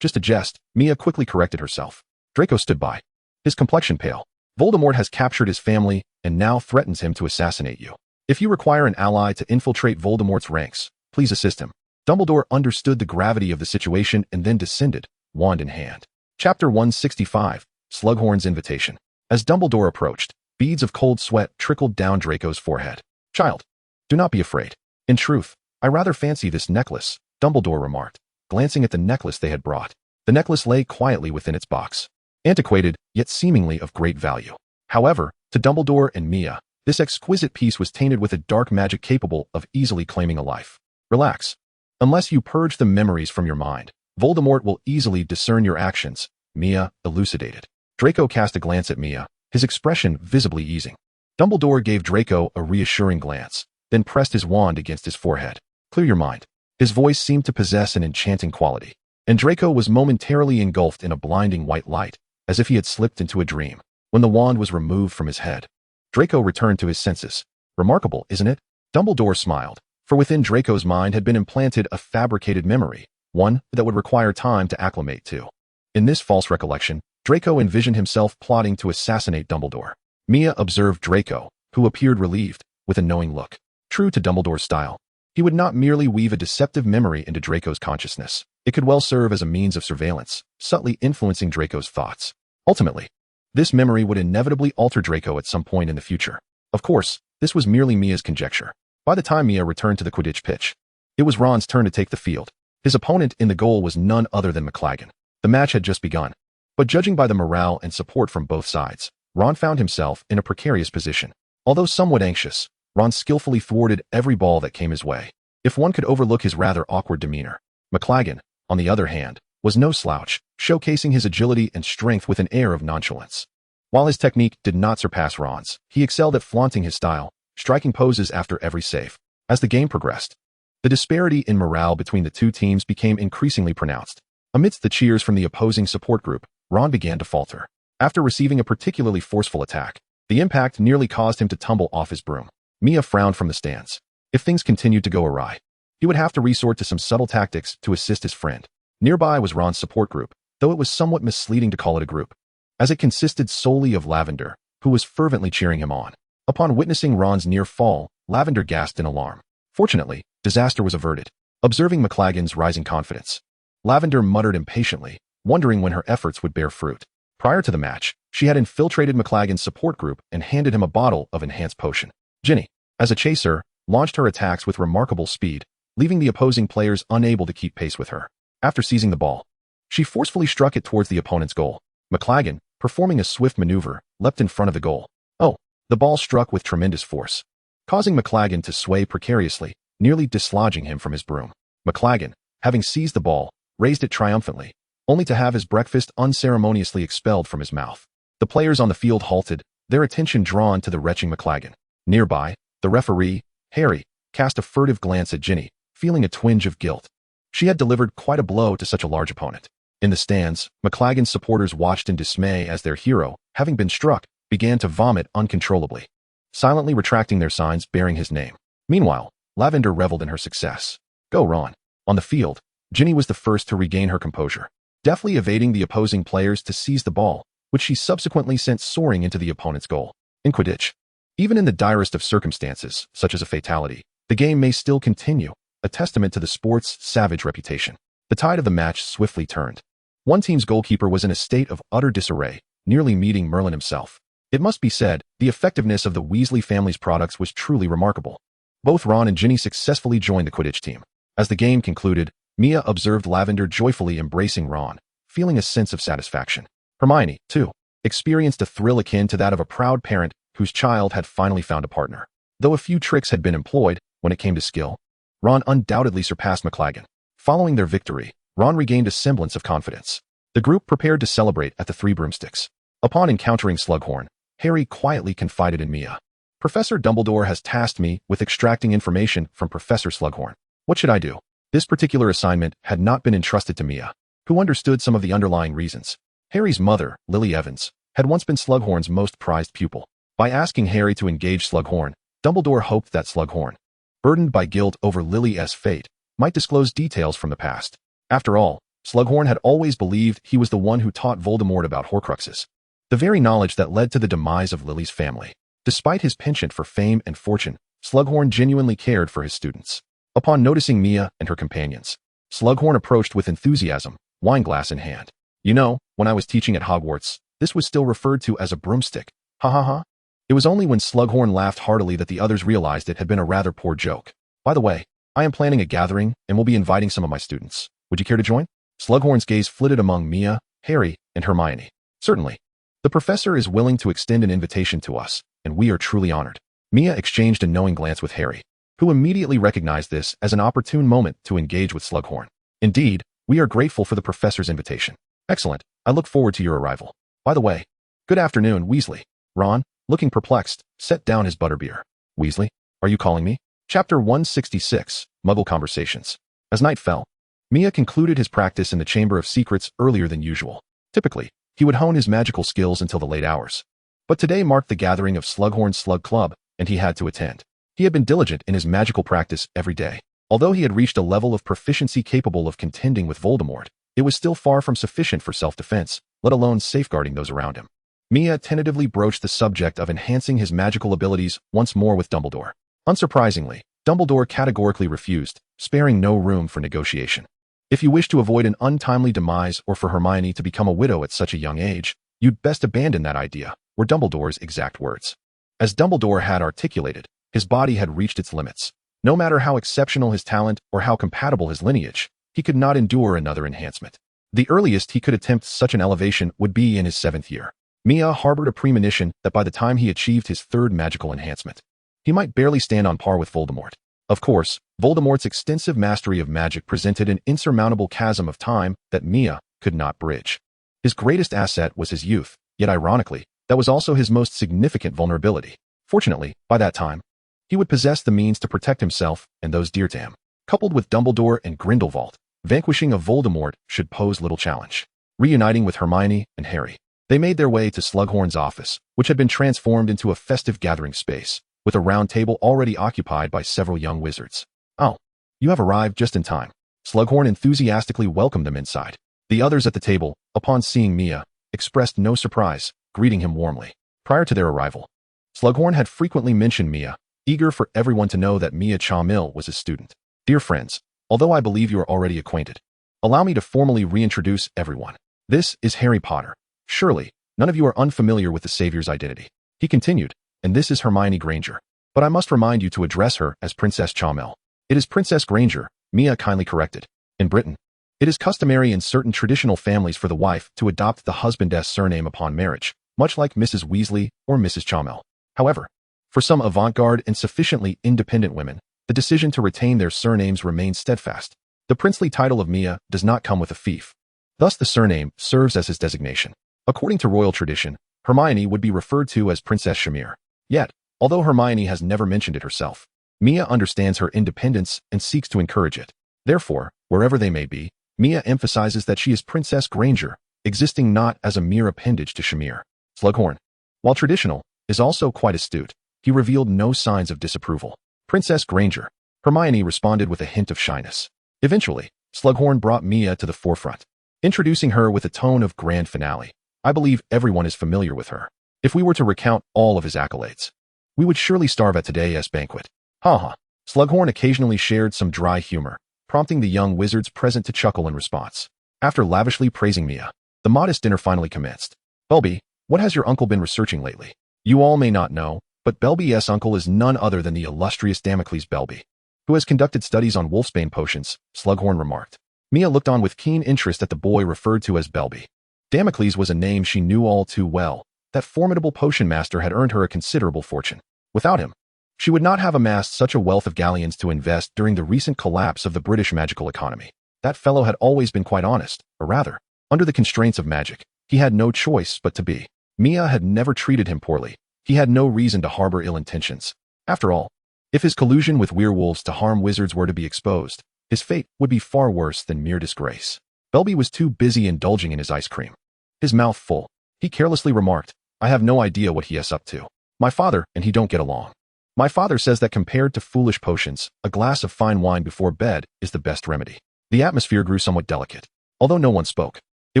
just a jest, Mia quickly corrected herself. Draco stood by, his complexion pale. Voldemort has captured his family and now threatens him to assassinate you. If you require an ally to infiltrate Voldemort's ranks, please assist him. Dumbledore understood the gravity of the situation and then descended, wand in hand. Chapter 165, Slughorn's Invitation. As Dumbledore approached, beads of cold sweat trickled down Draco's forehead. Child, do not be afraid. In truth, I rather fancy this necklace, Dumbledore remarked, glancing at the necklace they had brought. The necklace lay quietly within its box. Antiquated, yet seemingly of great value. However, to Dumbledore and Mia, this exquisite piece was tainted with a dark magic capable of easily claiming a life. Relax. Unless you purge the memories from your mind, Voldemort will easily discern your actions, Mia elucidated. Draco cast a glance at Mia, his expression visibly easing. Dumbledore gave Draco a reassuring glance, then pressed his wand against his forehead. Clear your mind. His voice seemed to possess an enchanting quality, and Draco was momentarily engulfed in a blinding white light, as if he had slipped into a dream. When the wand was removed from his head, Draco returned to his senses. Remarkable, isn't it? Dumbledore smiled, for within Draco's mind had been implanted a fabricated memory, one that would require time to acclimate to. In this false recollection, Draco envisioned himself plotting to assassinate Dumbledore. Mia observed Draco, who appeared relieved, with a knowing look. True to Dumbledore's style, he would not merely weave a deceptive memory into Draco's consciousness. It could well serve as a means of surveillance, subtly influencing Draco's thoughts. Ultimately, this memory would inevitably alter Draco at some point in the future. Of course, this was merely Mia's conjecture. By the time Mia returned to the Quidditch pitch, it was Ron's turn to take the field. His opponent in the goal was none other than McLaggen. The match had just begun, but judging by the morale and support from both sides, Ron found himself in a precarious position. Although somewhat anxious, Ron skillfully thwarted every ball that came his way. If one could overlook his rather awkward demeanor, McLaggen, on the other hand, was no slouch, showcasing his agility and strength with an air of nonchalance. While his technique did not surpass Ron's, he excelled at flaunting his style, striking poses after every save. As the game progressed, the disparity in morale between the two teams became increasingly pronounced. Amidst the cheers from the opposing support group, Ron began to falter. After receiving a particularly forceful attack, the impact nearly caused him to tumble off his broom. Mia frowned from the stands. If things continued to go awry, he would have to resort to some subtle tactics to assist his friend. Nearby was Ron's support group, though it was somewhat misleading to call it a group, as it consisted solely of Lavender, who was fervently cheering him on. Upon witnessing Ron's near fall, Lavender gasped in alarm. Fortunately, disaster was averted. Observing McLagan's rising confidence, Lavender muttered impatiently, wondering when her efforts would bear fruit. Prior to the match, she had infiltrated McLagan's support group and handed him a bottle of enhanced potion. Ginny, as a chaser, launched her attacks with remarkable speed, leaving the opposing players unable to keep pace with her. After seizing the ball, she forcefully struck it towards the opponent's goal. McLagan, performing a swift maneuver, leapt in front of the goal. Oh, the ball struck with tremendous force, causing McLagan to sway precariously, nearly dislodging him from his broom. McLagan, having seized the ball, raised it triumphantly, only to have his breakfast unceremoniously expelled from his mouth. The players on the field halted, their attention drawn to the retching McLagan. Nearby, the referee, Harry, cast a furtive glance at Ginny, feeling a twinge of guilt. She had delivered quite a blow to such a large opponent. In the stands, McLagan's supporters watched in dismay as their hero, having been struck, began to vomit uncontrollably, silently retracting their signs bearing his name. Meanwhile, Lavender reveled in her success. Go Ron. On the field, Ginny was the first to regain her composure, deftly evading the opposing players to seize the ball, which she subsequently sent soaring into the opponent's goal. In Quidditch, even in the direst of circumstances, such as a fatality, the game may still continue, a testament to the sport's savage reputation. The tide of the match swiftly turned. One team's goalkeeper was in a state of utter disarray, nearly meeting Merlin himself. It must be said, the effectiveness of the Weasley family's products was truly remarkable. Both Ron and Ginny successfully joined the Quidditch team. As the game concluded, Mia observed Lavender joyfully embracing Ron, feeling a sense of satisfaction. Hermione, too, experienced a thrill akin to that of a proud parent whose child had finally found a partner. Though a few tricks had been employed, when it came to skill, Ron undoubtedly surpassed McLagan. Following their victory, Ron regained a semblance of confidence. The group prepared to celebrate at the Three Broomsticks. Upon encountering Slughorn, Harry quietly confided in Mia. Professor Dumbledore has tasked me with extracting information from Professor Slughorn. What should I do? This particular assignment had not been entrusted to Mia, who understood some of the underlying reasons. Harry's mother, Lily Evans, had once been Slughorn's most prized pupil. By asking Harry to engage Slughorn, Dumbledore hoped that Slughorn, burdened by guilt over Lily's fate, might disclose details from the past. After all, Slughorn had always believed he was the one who taught Voldemort about Horcruxes, the very knowledge that led to the demise of Lily's family. Despite his penchant for fame and fortune, Slughorn genuinely cared for his students. Upon noticing Mia and her companions, Slughorn approached with enthusiasm, wineglass in hand. You know, when I was teaching at Hogwarts, this was still referred to as a broomstick. Ha ha ha. It was only when Slughorn laughed heartily that the others realized it had been a rather poor joke. By the way, I am planning a gathering and will be inviting some of my students. Would you care to join? Slughorn's gaze flitted among Mia, Harry, and Hermione. Certainly. The professor is willing to extend an invitation to us, and we are truly honored. Mia exchanged a knowing glance with Harry, who immediately recognized this as an opportune moment to engage with Slughorn. Indeed, we are grateful for the professor's invitation. Excellent. I look forward to your arrival. By the way, good afternoon, Weasley. Ron, looking perplexed, set down his butterbeer. Weasley, are you calling me? Chapter 166, Muggle Conversations. As night fell, Mia concluded his practice in the Chamber of Secrets earlier than usual. Typically, he would hone his magical skills until the late hours. But today marked the gathering of Slughorn's Slug Club, and he had to attend. He had been diligent in his magical practice every day. Although he had reached a level of proficiency capable of contending with Voldemort, it was still far from sufficient for self-defense, let alone safeguarding those around him. Mia tentatively broached the subject of enhancing his magical abilities once more with Dumbledore. Unsurprisingly, Dumbledore categorically refused, sparing no room for negotiation. If you wish to avoid an untimely demise or for Hermione to become a widow at such a young age, you'd best abandon that idea, were Dumbledore's exact words. As Dumbledore had articulated, his body had reached its limits. No matter how exceptional his talent or how compatible his lineage, he could not endure another enhancement. The earliest he could attempt such an elevation would be in his 7th year. Mia harbored a premonition that by the time he achieved his 3rd magical enhancement, he might barely stand on par with Voldemort. Of course, Voldemort's extensive mastery of magic presented an insurmountable chasm of time that Mia could not bridge. His greatest asset was his youth, yet ironically, That was also his most significant vulnerability. Fortunately, by that time, he would possess the means to protect himself and those dear to him. Coupled with Dumbledore and Grindelwald, vanquishing a Voldemort should pose little challenge. Reuniting with Hermione and Harry, they made their way to Slughorn's office, which had been transformed into a festive gathering space, with a round table already occupied by several young wizards. "Oh, you have arrived just in time." Slughorn enthusiastically welcomed them inside. The others at the table, upon seeing Mia, expressed no surprise, greeting him warmly. Prior to their arrival, Slughorn had frequently mentioned Mia, eager for everyone to know that Mia Chamil was his student. "Dear friends, although I believe you are already acquainted, allow me to formally reintroduce everyone. This is Harry Potter. Surely, none of you are unfamiliar with the Savior's identity." He continued, "And this is Hermione Granger. But I must remind you to address her as Princess Chamil." "It is Princess Granger," Mia kindly corrected. "In Britain, it is customary in certain traditional families for the wife to adopt the husband's surname upon marriage, much like Mrs. Weasley or Mrs. Chamil. However, for some avant-garde and sufficiently independent women, the decision to retain their surnames remains steadfast. The princely title of Mia does not come with a fief. Thus the surname serves as his designation. According to royal tradition, Hermione would be referred to as Princess Shamir. Yet, although Hermione has never mentioned it herself, Mia understands her independence and seeks to encourage it. Therefore, wherever they may be, Mia emphasizes that she is Princess Granger, existing not as a mere appendage to Shamir. Slughorn, while traditional, is also quite astute. He revealed no signs of disapproval. "Princess Granger," Hermione responded with a hint of shyness. Eventually, Slughorn brought Mia to the forefront, introducing her with a tone of grand finale. "I believe everyone is familiar with her. If we were to recount all of his accolades, we would surely starve at today's banquet." Ha. Slughorn occasionally shared some dry humor, prompting the young wizards present to chuckle in response. After lavishly praising Mia, the modest dinner finally commenced. "Belby, what has your uncle been researching lately? You all may not know, but Belby's uncle is none other than the illustrious Damocles Belby, who has conducted studies on wolfsbane potions," Slughorn remarked. Mia looked on with keen interest at the boy referred to as Belby. Damocles was a name she knew all too well. That formidable potion master had earned her a considerable fortune. Without him, she would not have amassed such a wealth of galleons to invest during the recent collapse of the British magical economy. That fellow had always been quite honest, or rather, under the constraints of magic, he had no choice but to be. Mia had never treated him poorly. He had no reason to harbor ill intentions. After all, if his collusion with werewolves to harm wizards were to be exposed, his fate would be far worse than mere disgrace. Belby was too busy indulging in his ice cream. His mouth full, he carelessly remarked, "I have no idea what he is up to. My father and he don't get along. My father says that compared to foolish potions, a glass of fine wine before bed is the best remedy." The atmosphere grew somewhat delicate. Although no one spoke, it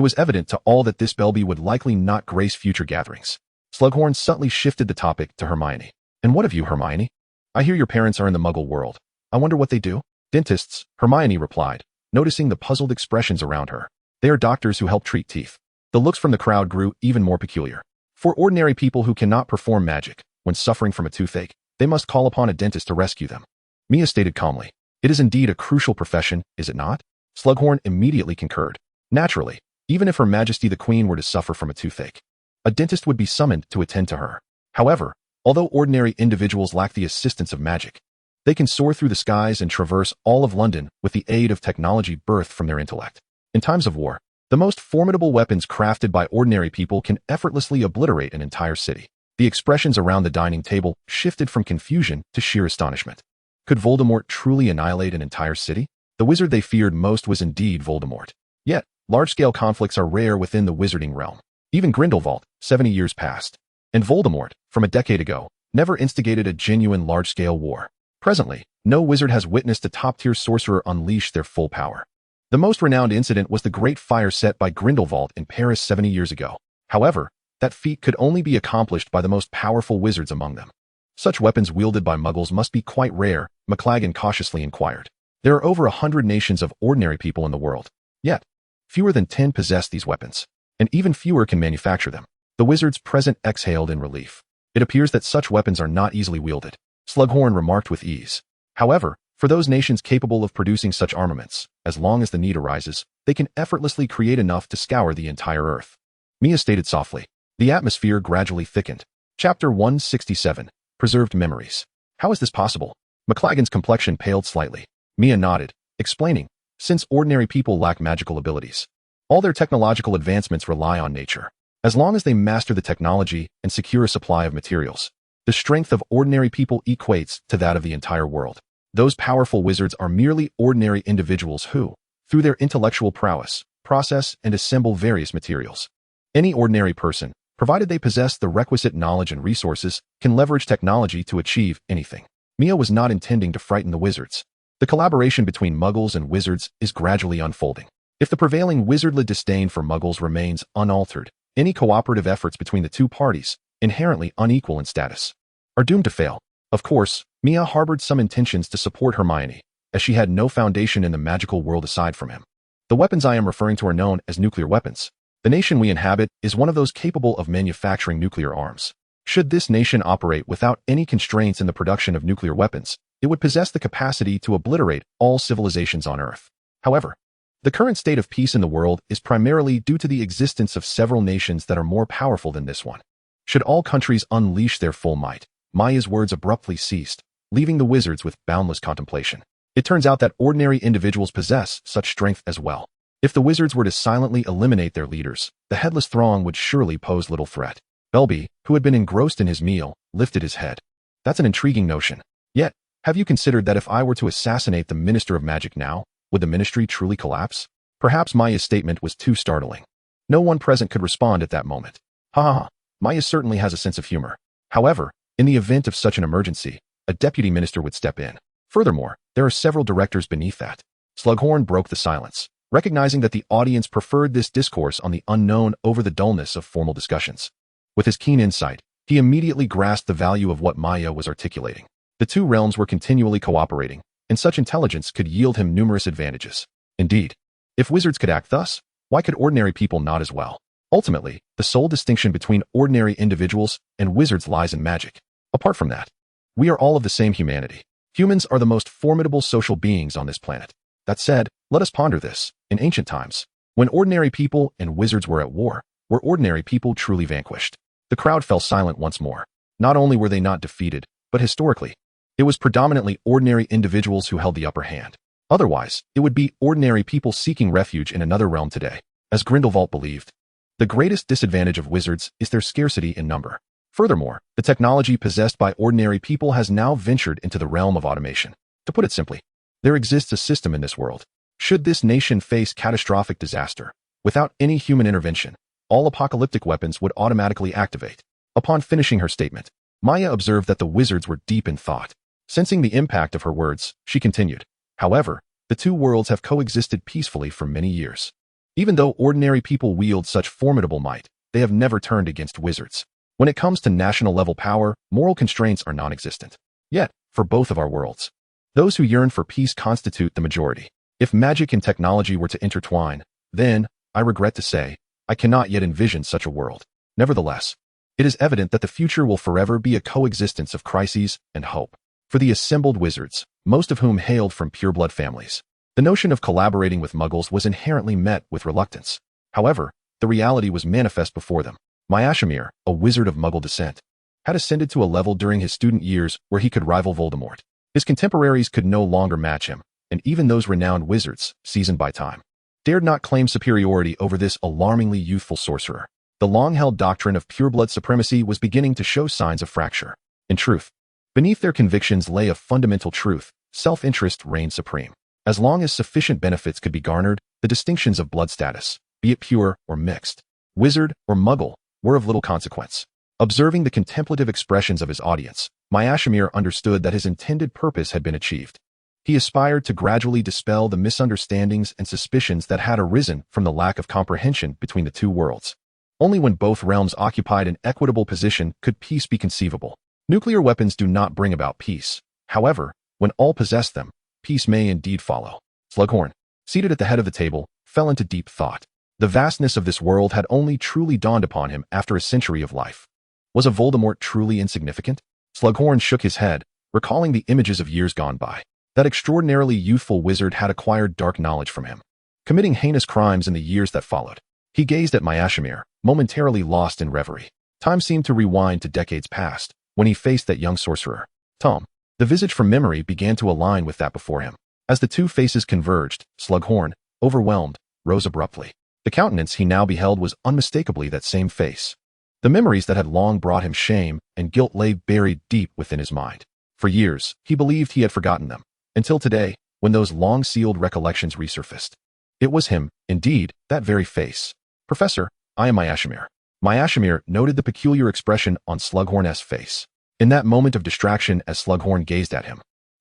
was evident to all that this Belby would likely not grace future gatherings. Slughorn subtly shifted the topic to Hermione. "And what of you, Hermione? I hear your parents are in the Muggle world. I wonder what they do?" "Dentists," Hermione replied, noticing the puzzled expressions around her. "They are doctors who help treat teeth." The looks from the crowd grew even more peculiar. For ordinary people who cannot perform magic, when suffering from a toothache, they must call upon a dentist to rescue them. Mia stated calmly, "It is indeed a crucial profession, is it not?" Slughorn immediately concurred. Naturally, even if Her Majesty the Queen were to suffer from a toothache, a dentist would be summoned to attend to her. However, although ordinary individuals lack the assistance of magic, they can soar through the skies and traverse all of London with the aid of technology birthed from their intellect. In times of war, the most formidable weapons crafted by ordinary people can effortlessly obliterate an entire city. The expressions around the dining table shifted from confusion to sheer astonishment. Could Voldemort truly annihilate an entire city? The wizard they feared most was indeed Voldemort. Yet, large-scale conflicts are rare within the wizarding realm. Even Grindelwald, 70 years past, and Voldemort, from a decade ago, never instigated a genuine large-scale war. Presently, no wizard has witnessed a top-tier sorcerer unleash their full power. The most renowned incident was the great fire set by Grindelwald in Paris 70 years ago. However, that feat could only be accomplished by the most powerful wizards among them. Such weapons wielded by muggles must be quite rare, McLagan cautiously inquired. There are over 100 nations of ordinary people in the world. Yet, fewer than 10 possess these weapons, and even fewer can manufacture them. The wizards present exhaled in relief. It appears that such weapons are not easily wielded, Slughorn remarked with ease. However, for those nations capable of producing such armaments, as long as the need arises, they can effortlessly create enough to scour the entire earth. Mia stated softly. The atmosphere gradually thickened. Chapter 167. Preserved Memories. How is this possible? McLagan's complexion paled slightly. Mia nodded, explaining, since ordinary people lack magical abilities, all their technological advancements rely on nature. As long as they master the technology and secure a supply of materials, the strength of ordinary people equates to that of the entire world. Those powerful wizards are merely ordinary individuals who, through their intellectual prowess, process and assemble various materials. Any ordinary person, provided they possess the requisite knowledge and resources, can leverage technology to achieve anything. Mia was not intending to frighten the wizards. The collaboration between muggles and wizards is gradually unfolding. If the prevailing wizardly disdain for muggles remains unaltered, any cooperative efforts between the two parties, inherently unequal in status, are doomed to fail. Of course, Mia harbored some intentions to support Hermione, as she had no foundation in the magical world aside from him. The weapons I am referring to are known as nuclear weapons. The nation we inhabit is one of those capable of manufacturing nuclear arms. Should this nation operate without any constraints in the production of nuclear weapons, it would possess the capacity to obliterate all civilizations on Earth. However, the current state of peace in the world is primarily due to the existence of several nations that are more powerful than this one. Should all countries unleash their full might, Maya's words abruptly ceased, leaving the wizards with boundless contemplation. It turns out that ordinary individuals possess such strength as well. If the wizards were to silently eliminate their leaders, the headless throng would surely pose little threat. Belby, who had been engrossed in his meal, lifted his head. That's an intriguing notion. Yet, have you considered that if I were to assassinate the Minister of Magic now, would the ministry truly collapse? Perhaps Maya's statement was too startling. No one present could respond at that moment. Ha ha ha, Maya certainly has a sense of humor. However, in the event of such an emergency, a deputy minister would step in. Furthermore, there are several directors beneath that. Slughorn broke the silence, recognizing that the audience preferred this discourse on the unknown over the dullness of formal discussions. With his keen insight, he immediately grasped the value of what Maya was articulating. The two realms were continually cooperating, and such intelligence could yield him numerous advantages. Indeed, if wizards could act thus, why could ordinary people not as well? Ultimately, the sole distinction between ordinary individuals and wizards lies in magic. Apart from that, we are all of the same humanity. Humans are the most formidable social beings on this planet. That said, let us ponder this. In ancient times, when ordinary people and wizards were at war, were ordinary people truly vanquished? The crowd fell silent once more. Not only were they not defeated, but historically, it was predominantly ordinary individuals who held the upper hand. Otherwise, it would be ordinary people seeking refuge in another realm today. As Grindelwald believed, the greatest disadvantage of wizards is their scarcity in number. Furthermore, the technology possessed by ordinary people has now ventured into the realm of automation. To put it simply, there exists a system in this world. Should this nation face catastrophic disaster, without any human intervention, all apocalyptic weapons would automatically activate. Upon finishing her statement, Maya observed that the wizards were deep in thought. Sensing the impact of her words, she continued, "However, the two worlds have coexisted peacefully for many years. Even though ordinary people wield such formidable might, they have never turned against wizards. When it comes to national-level power, moral constraints are non-existent. Yet, for both of our worlds, those who yearn for peace constitute the majority. If magic and technology were to intertwine, then, I regret to say, I cannot yet envision such a world. Nevertheless, it is evident that the future will forever be a coexistence of crises and hope. For the assembled wizards, most of whom hailed from pureblood families, the notion of collaborating with muggles was inherently met with reluctance. However, the reality was manifest before them. Myashamir, a wizard of muggle descent, had ascended to a level during his student years where he could rival Voldemort. His contemporaries could no longer match him, and even those renowned wizards, seasoned by time, dared not claim superiority over this alarmingly youthful sorcerer. The long-held doctrine of pureblood supremacy was beginning to show signs of fracture. In truth, beneath their convictions lay a fundamental truth: self-interest reigned supreme. As long as sufficient benefits could be garnered, the distinctions of blood status, be it pure or mixed, wizard or muggle, were of little consequence. Observing the contemplative expressions of his audience, Myashamir understood that his intended purpose had been achieved. He aspired to gradually dispel the misunderstandings and suspicions that had arisen from the lack of comprehension between the two worlds. Only when both realms occupied an equitable position could peace be conceivable. Nuclear weapons do not bring about peace. However, when all possess them, peace may indeed follow. Slughorn, seated at the head of the table, fell into deep thought. The vastness of this world had only truly dawned upon him after a century of life. Was a Voldemort truly insignificant? Slughorn shook his head, recalling the images of years gone by. That extraordinarily youthful wizard had acquired dark knowledge from him, committing heinous crimes in the years that followed. He gazed at Myashamir, momentarily lost in reverie. Time seemed to rewind to decades past, when he faced that young sorcerer. Tom, the visage from memory began to align with that before him. As the two faces converged, Slughorn, overwhelmed, rose abruptly. The countenance he now beheld was unmistakably that same face. The memories that had long brought him shame and guilt lay buried deep within his mind. For years, he believed he had forgotten them, until today, when those long-sealed recollections resurfaced. It was him, indeed, that very face. "Professor, I am Myashimir." Myashimir noted the peculiar expression on Slughorn's face. In that moment of distraction as Slughorn gazed at him,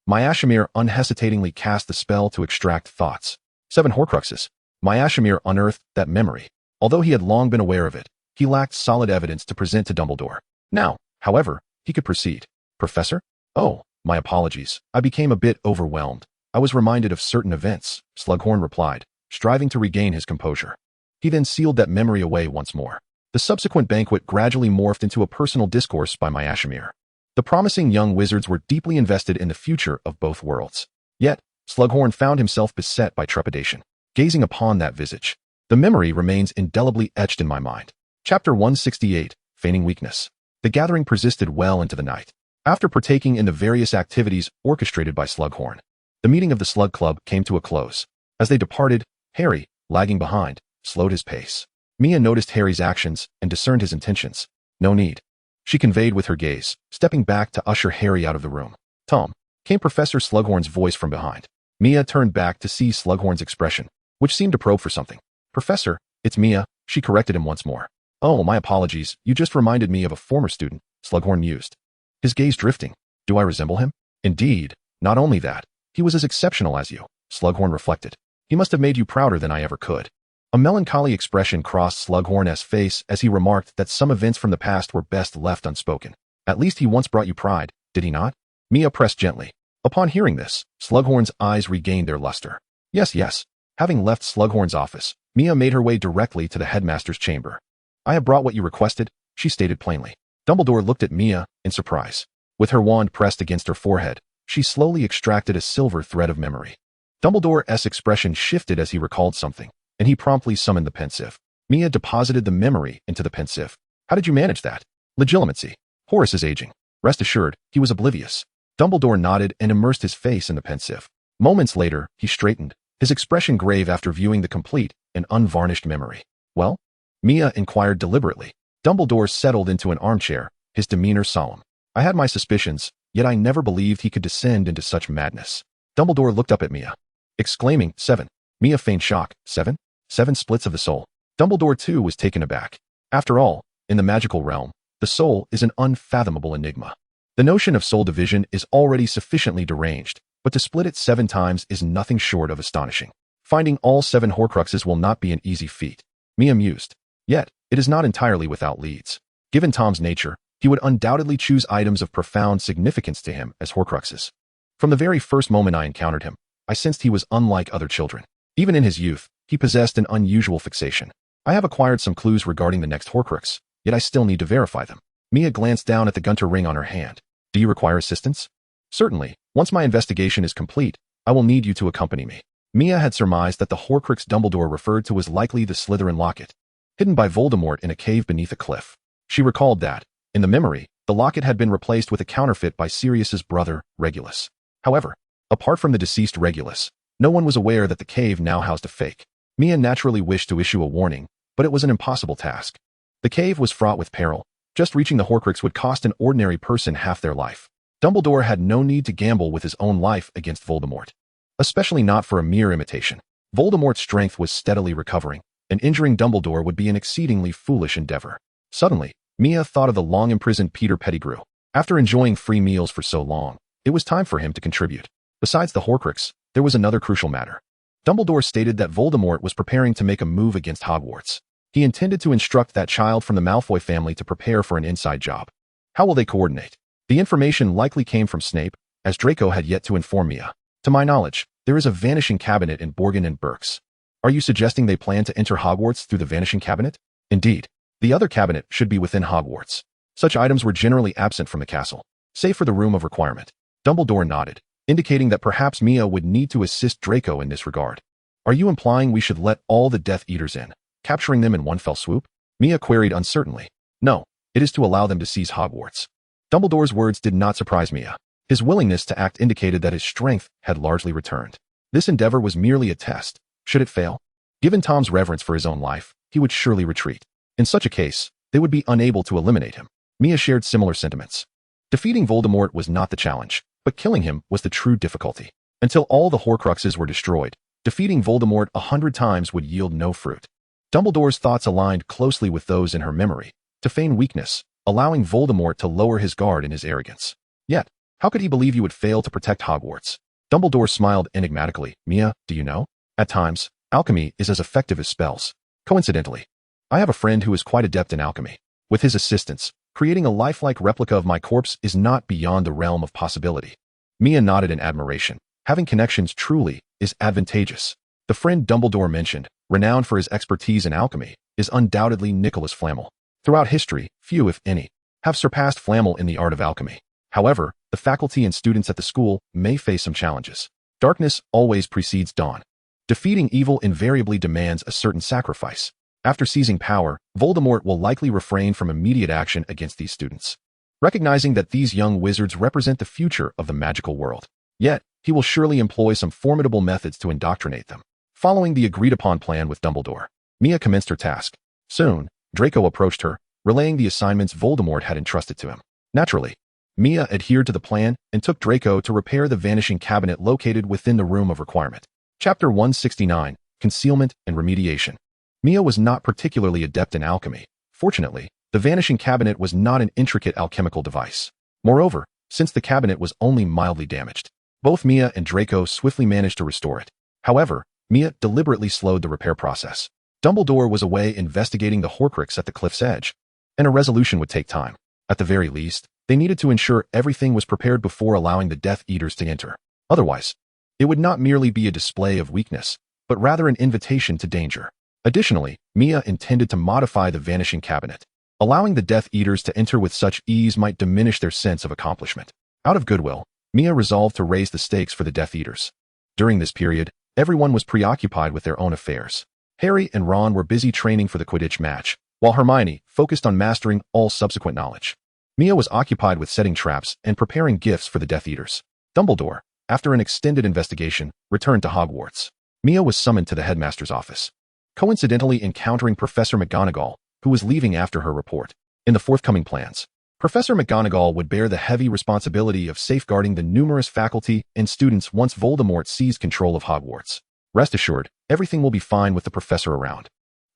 Myashimir unhesitatingly cast the spell to extract thoughts. 7 Horcruxes. Myashimir unearthed that memory. Although he had long been aware of it, he lacked solid evidence to present to Dumbledore. Now, however, he could proceed. "Professor? Oh, my apologies. I became a bit overwhelmed. I was reminded of certain events," Slughorn replied, striving to regain his composure. He then sealed that memory away once more. The subsequent banquet gradually morphed into a personal discourse by Myashimir. The promising young wizards were deeply invested in the future of both worlds. Yet, Slughorn found himself beset by trepidation. Gazing upon that visage, the memory remains indelibly etched in my mind. Chapter 168, Feigning Weakness. The gathering persisted well into the night. After partaking in the various activities orchestrated by Slughorn, the meeting of the Slug Club came to a close. As they departed, Harry, lagging behind, slowed his pace. Mia noticed Harry's actions and discerned his intentions. "No need," she conveyed with her gaze, stepping back to usher Harry out of the room. "Tom," came Professor Slughorn's voice from behind. Mia turned back to see Slughorn's expression, which seemed to probe for something. "Professor, it's Mia," she corrected him once more. "Oh, my apologies, you just reminded me of a former student," Slughorn mused, his gaze drifting. "Do I resemble him?" "Indeed, not only that, he was as exceptional as you," Slughorn reflected. "He must have made you prouder than I ever could." A melancholy expression crossed Slughorn's face as he remarked that some events from the past were best left unspoken. "At least he once brought you pride, did he not?" Mia pressed gently. Upon hearing this, Slughorn's eyes regained their luster. Yes, yes. Having left Slughorn's office, Mia made her way directly to the Headmaster's chamber. "I have brought what you requested," she stated plainly. Dumbledore looked at Mia in surprise. With her wand pressed against her forehead, she slowly extracted a silver thread of memory. Dumbledore's expression shifted as he recalled something, and he promptly summoned the pensieve. Mia deposited the memory into the pensieve. "How did you manage that?" "Legilimency. Horace is aging. Rest assured, he was oblivious." Dumbledore nodded and immersed his face in the pensieve. Moments later, he straightened, his expression grave after viewing the complete and unvarnished memory. "Well?" Mia inquired deliberately. Dumbledore settled into an armchair, his demeanor solemn. "I had my suspicions, yet I never believed he could descend into such madness." Dumbledore looked up at Mia, exclaiming, "7. Mia feigned shock. 7? 7 splits of the soul. Dumbledore too was taken aback. After all, in the magical realm, the soul is an unfathomable enigma. The notion of soul division is already sufficiently deranged, but to split it 7 times is nothing short of astonishing. Finding all 7 Horcruxes will not be an easy feat. Mia mused. Yet, it is not entirely without leads. Given Tom's nature, he would undoubtedly choose items of profound significance to him as Horcruxes. From the very first moment I encountered him, I sensed he was unlike other children. Even in his youth, he possessed an unusual fixation. I have acquired some clues regarding the next Horcrux, yet I still need to verify them. Mia glanced down at the Gunter ring on her hand. Do you require assistance? Certainly. Once my investigation is complete, I will need you to accompany me. Mia had surmised that the Horcrux Dumbledore referred to was likely the Slytherin locket, hidden by Voldemort in a cave beneath a cliff. She recalled that, in the memory, the locket had been replaced with a counterfeit by Sirius's brother, Regulus. However, apart from the deceased Regulus, no one was aware that the cave now housed a fake. Mia naturally wished to issue a warning, but it was an impossible task. The cave was fraught with peril. Just reaching the Horcrux would cost an ordinary person half their life. Dumbledore had no need to gamble with his own life against Voldemort, especially not for a mere imitation. Voldemort's strength was steadily recovering, and injuring Dumbledore would be an exceedingly foolish endeavor. Suddenly, Mia thought of the long-imprisoned Peter Pettigrew. After enjoying free meals for so long, it was time for him to contribute. Besides the Horcrux, there was another crucial matter. Dumbledore stated that Voldemort was preparing to make a move against Hogwarts. He intended to instruct that child from the Malfoy family to prepare for an inside job. How will they coordinate? The information likely came from Snape, as Draco had yet to inform Mia. To my knowledge, there is a vanishing cabinet in Borgin and Berks. Are you suggesting they plan to enter Hogwarts through the vanishing cabinet? Indeed. The other cabinet should be within Hogwarts. Such items were generally absent from the castle, save for the room of requirement. Dumbledore nodded, indicating that perhaps Mia would need to assist Draco in this regard. Are you implying we should let all the Death Eaters in, capturing them in one fell swoop? Mia queried uncertainly. No, it is to allow them to seize Hogwarts. Dumbledore's words did not surprise Mia. His willingness to act indicated that his strength had largely returned. This endeavor was merely a test. Should it fail, Given Tom's reverence for his own life, he would surely retreat. In such a case, they would be unable to eliminate him. Mia shared similar sentiments. Defeating Voldemort was not the challenge, but killing him was the true difficulty. Until all the Horcruxes were destroyed, defeating Voldemort 100 times would yield no fruit. Dumbledore's thoughts aligned closely with those in her memory, to feign weakness, allowing Voldemort to lower his guard in his arrogance. Yet, how could he believe you would fail to protect Hogwarts? Dumbledore smiled enigmatically. Mia, do you know? At times, alchemy is as effective as spells. Coincidentally, I have a friend who is quite adept in alchemy. With his assistance, creating a lifelike replica of my corpse is not beyond the realm of possibility. Mia nodded in admiration. Having connections truly is advantageous. The friend Dumbledore mentioned, renowned for his expertise in alchemy, is undoubtedly Nicholas Flamel. Throughout history, few, if any, have surpassed Flamel in the art of alchemy. However, the faculty and students at the school may face some challenges. Darkness always precedes dawn. Defeating evil invariably demands a certain sacrifice. After seizing power, Voldemort will likely refrain from immediate action against these students, recognizing that these young wizards represent the future of the magical world. Yet, he will surely employ some formidable methods to indoctrinate them. Following the agreed-upon plan with Dumbledore, Mia commenced her task. Soon, Draco approached her, relaying the assignments Voldemort had entrusted to him. Naturally, Mia adhered to the plan and took Draco to repair the vanishing cabinet located within the Room of Requirement. Chapter 169, Concealment and Remediation. Mia was not particularly adept in alchemy. Fortunately, the vanishing cabinet was not an intricate alchemical device. Moreover, since the cabinet was only mildly damaged, both Mia and Draco swiftly managed to restore it. However, Mia deliberately slowed the repair process. Dumbledore was away investigating the Horcrux at the cliff's edge, and a resolution would take time. At the very least, they needed to ensure everything was prepared before allowing the Death Eaters to enter. Otherwise, it would not merely be a display of weakness, but rather an invitation to danger. Additionally, Mia intended to modify the vanishing cabinet. Allowing the Death Eaters to enter with such ease might diminish their sense of accomplishment. Out of goodwill, Mia resolved to raise the stakes for the Death Eaters. During this period, everyone was preoccupied with their own affairs. Harry and Ron were busy training for the Quidditch match, while Hermione focused on mastering all subsequent knowledge. Mia was occupied with setting traps and preparing gifts for the Death Eaters. Dumbledore, after an extended investigation, returned to Hogwarts. Mia was summoned to the headmaster's office, coincidentally encountering Professor McGonagall, who was leaving after her report. In the forthcoming plans, Professor McGonagall would bear the heavy responsibility of safeguarding the numerous faculty and students once Voldemort seized control of Hogwarts. Rest assured, everything will be fine with the professor around.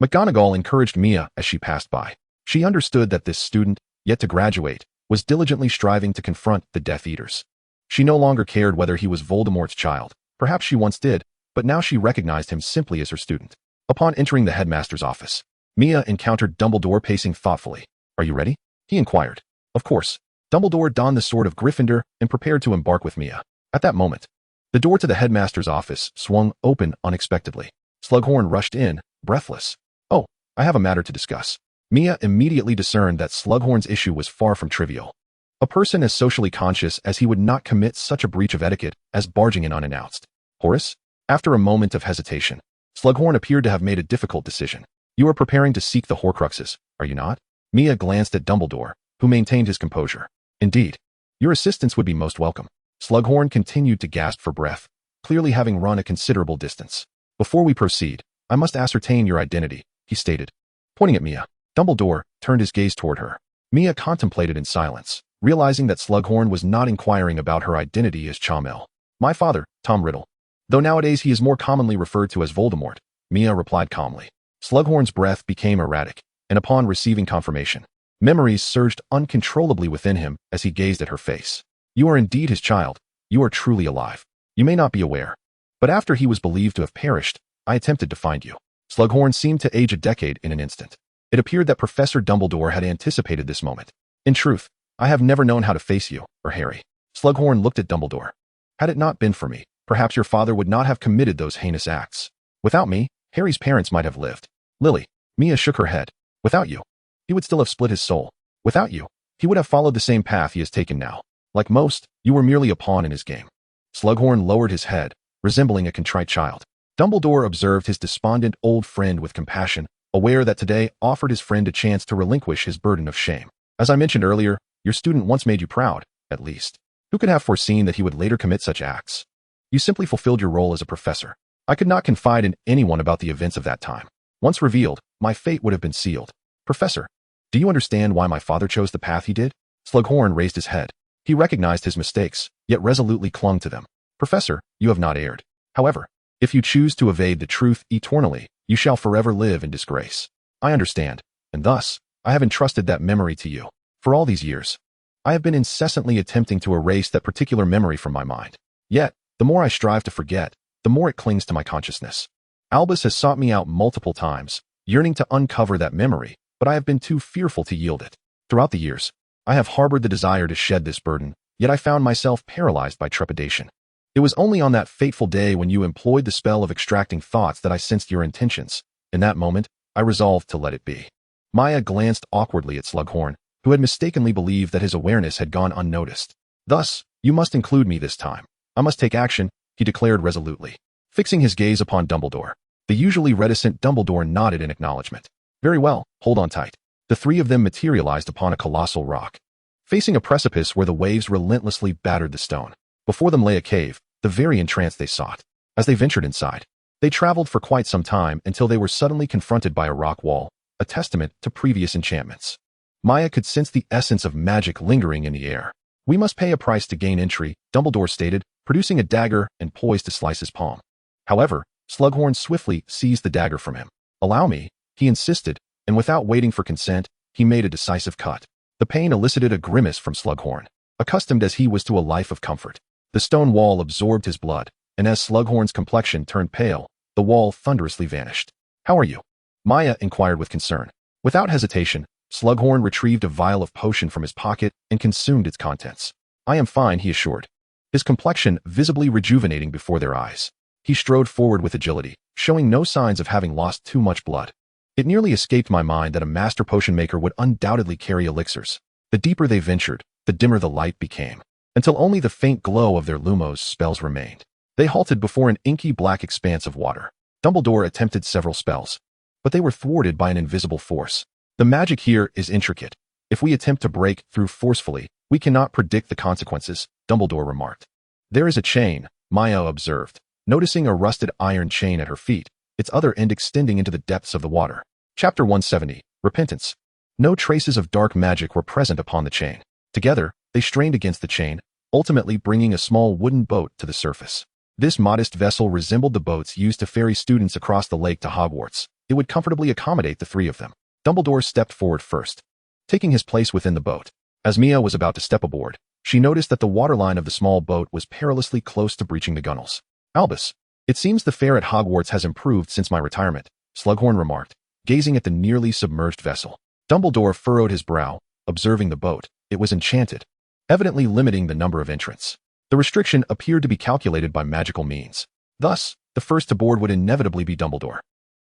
McGonagall encouraged Mia as she passed by. She understood that this student, yet to graduate, was diligently striving to confront the Death Eaters. She no longer cared whether he was Voldemort's child. Perhaps she once did, but now she recognized him simply as her student. Upon entering the headmaster's office, Mia encountered Dumbledore pacing thoughtfully. "Are you ready?" he inquired. Of course. Dumbledore donned the sword of Gryffindor and prepared to embark with Mia. At that moment, the door to the headmaster's office swung open unexpectedly. Slughorn rushed in, breathless. "Oh, I have a matter to discuss." Mia immediately discerned that Slughorn's issue was far from trivial. A person as socially conscious as he would not commit such a breach of etiquette as barging in unannounced. "Horace?" After a moment of hesitation, Slughorn appeared to have made a difficult decision. "You are preparing to seek the Horcruxes, are you not?" Mia glanced at Dumbledore, who maintained his composure. "Indeed. Your assistance would be most welcome." Slughorn continued to gasp for breath, clearly having run a considerable distance. "Before we proceed, I must ascertain your identity," he stated, pointing at Mia. Dumbledore turned his gaze toward her. Mia contemplated in silence, realizing that Slughorn was not inquiring about her identity as Chamel. "My father, Tom Riddle. Though nowadays he is more commonly referred to as Voldemort," Mia replied calmly. Slughorn's breath became erratic, and upon receiving confirmation, memories surged uncontrollably within him as he gazed at her face. "You are indeed his child. You are truly alive. You may not be aware, but after he was believed to have perished, I attempted to find you." Slughorn seemed to age a decade in an instant. It appeared that Professor Dumbledore had anticipated this moment. "In truth, I have never known how to face you, or Harry." Slughorn looked at Dumbledore. "Had it not been for me, perhaps your father would not have committed those heinous acts. Without me, Harry's parents might have lived." "Lily." Mia shook her head. "Without you, he would still have split his soul. Without you, he would have followed the same path he has taken now. Like most, you were merely a pawn in his game." Slughorn lowered his head, resembling a contrite child. Dumbledore observed his despondent old friend with compassion, aware that today offered his friend a chance to relinquish his burden of shame. "As I mentioned earlier, your student once made you proud, at least. Who could have foreseen that he would later commit such acts? You simply fulfilled your role as a professor. I could not confide in anyone about the events of that time. Once revealed, my fate would have been sealed. Professor, do you understand why my father chose the path he did? Slughorn raised his head. He recognized his mistakes, yet resolutely clung to them. Professor, you have not erred. However, if you choose to evade the truth eternally, you shall forever live in disgrace. I understand, and thus, I have entrusted that memory to you. For all these years, I have been incessantly attempting to erase that particular memory from my mind. Yet, the more I strive to forget, the more it clings to my consciousness. Albus has sought me out multiple times, yearning to uncover that memory, but I have been too fearful to yield it. Throughout the years, I have harbored the desire to shed this burden, yet I found myself paralyzed by trepidation. It was only on that fateful day when you employed the spell of extracting thoughts that I sensed your intentions. In that moment, I resolved to let it be. Maya glanced awkwardly at Slughorn, who had mistakenly believed that his awareness had gone unnoticed. Thus, you must include me this time. I must take action, he declared resolutely. Fixing his gaze upon Dumbledore, the usually reticent Dumbledore nodded in acknowledgement. Very well, hold on tight. The three of them materialized upon a colossal rock, facing a precipice where the waves relentlessly battered the stone. Before them lay a cave, the very entrance they sought. As they ventured inside, they traveled for quite some time until they were suddenly confronted by a rock wall, a testament to previous enchantments. Maya could sense the essence of magic lingering in the air. We must pay a price to gain entry, Dumbledore stated, producing a dagger and poised to slice his palm. However, Slughorn swiftly seized the dagger from him. Allow me, he insisted, and without waiting for consent, he made a decisive cut. The pain elicited a grimace from Slughorn, accustomed as he was to a life of comfort. The stone wall absorbed his blood, and as Slughorn's complexion turned pale, the wall thunderously vanished. How are you? Maya inquired with concern. Without hesitation, Slughorn retrieved a vial of potion from his pocket and consumed its contents. I am fine, he assured, his complexion visibly rejuvenating before their eyes. He strode forward with agility, showing no signs of having lost too much blood. It nearly escaped my mind that a master potion maker would undoubtedly carry elixirs. The deeper they ventured, the dimmer the light became, until only the faint glow of their lumos spells remained. They halted before an inky black expanse of water. Dumbledore attempted several spells, but they were thwarted by an invisible force. The magic here is intricate. If we attempt to break through forcefully, we cannot predict the consequences, Dumbledore remarked. There is a chain, Maya observed, noticing a rusted iron chain at her feet, its other end extending into the depths of the water. Chapter 170, Repentance. No traces of dark magic were present upon the chain. Together, they strained against the chain, ultimately bringing a small wooden boat to the surface. This modest vessel resembled the boats used to ferry students across the lake to Hogwarts. It would comfortably accommodate the three of them. Dumbledore stepped forward first, taking his place within the boat. As Mia was about to step aboard, she noticed that the waterline of the small boat was perilously close to breaching the gunwales. Albus, it seems the fare at Hogwarts has improved since my retirement, Slughorn remarked, gazing at the nearly submerged vessel. Dumbledore furrowed his brow, observing the boat. It was enchanted, evidently limiting the number of entrants. The restriction appeared to be calculated by magical means. Thus, the first to board would inevitably be Dumbledore.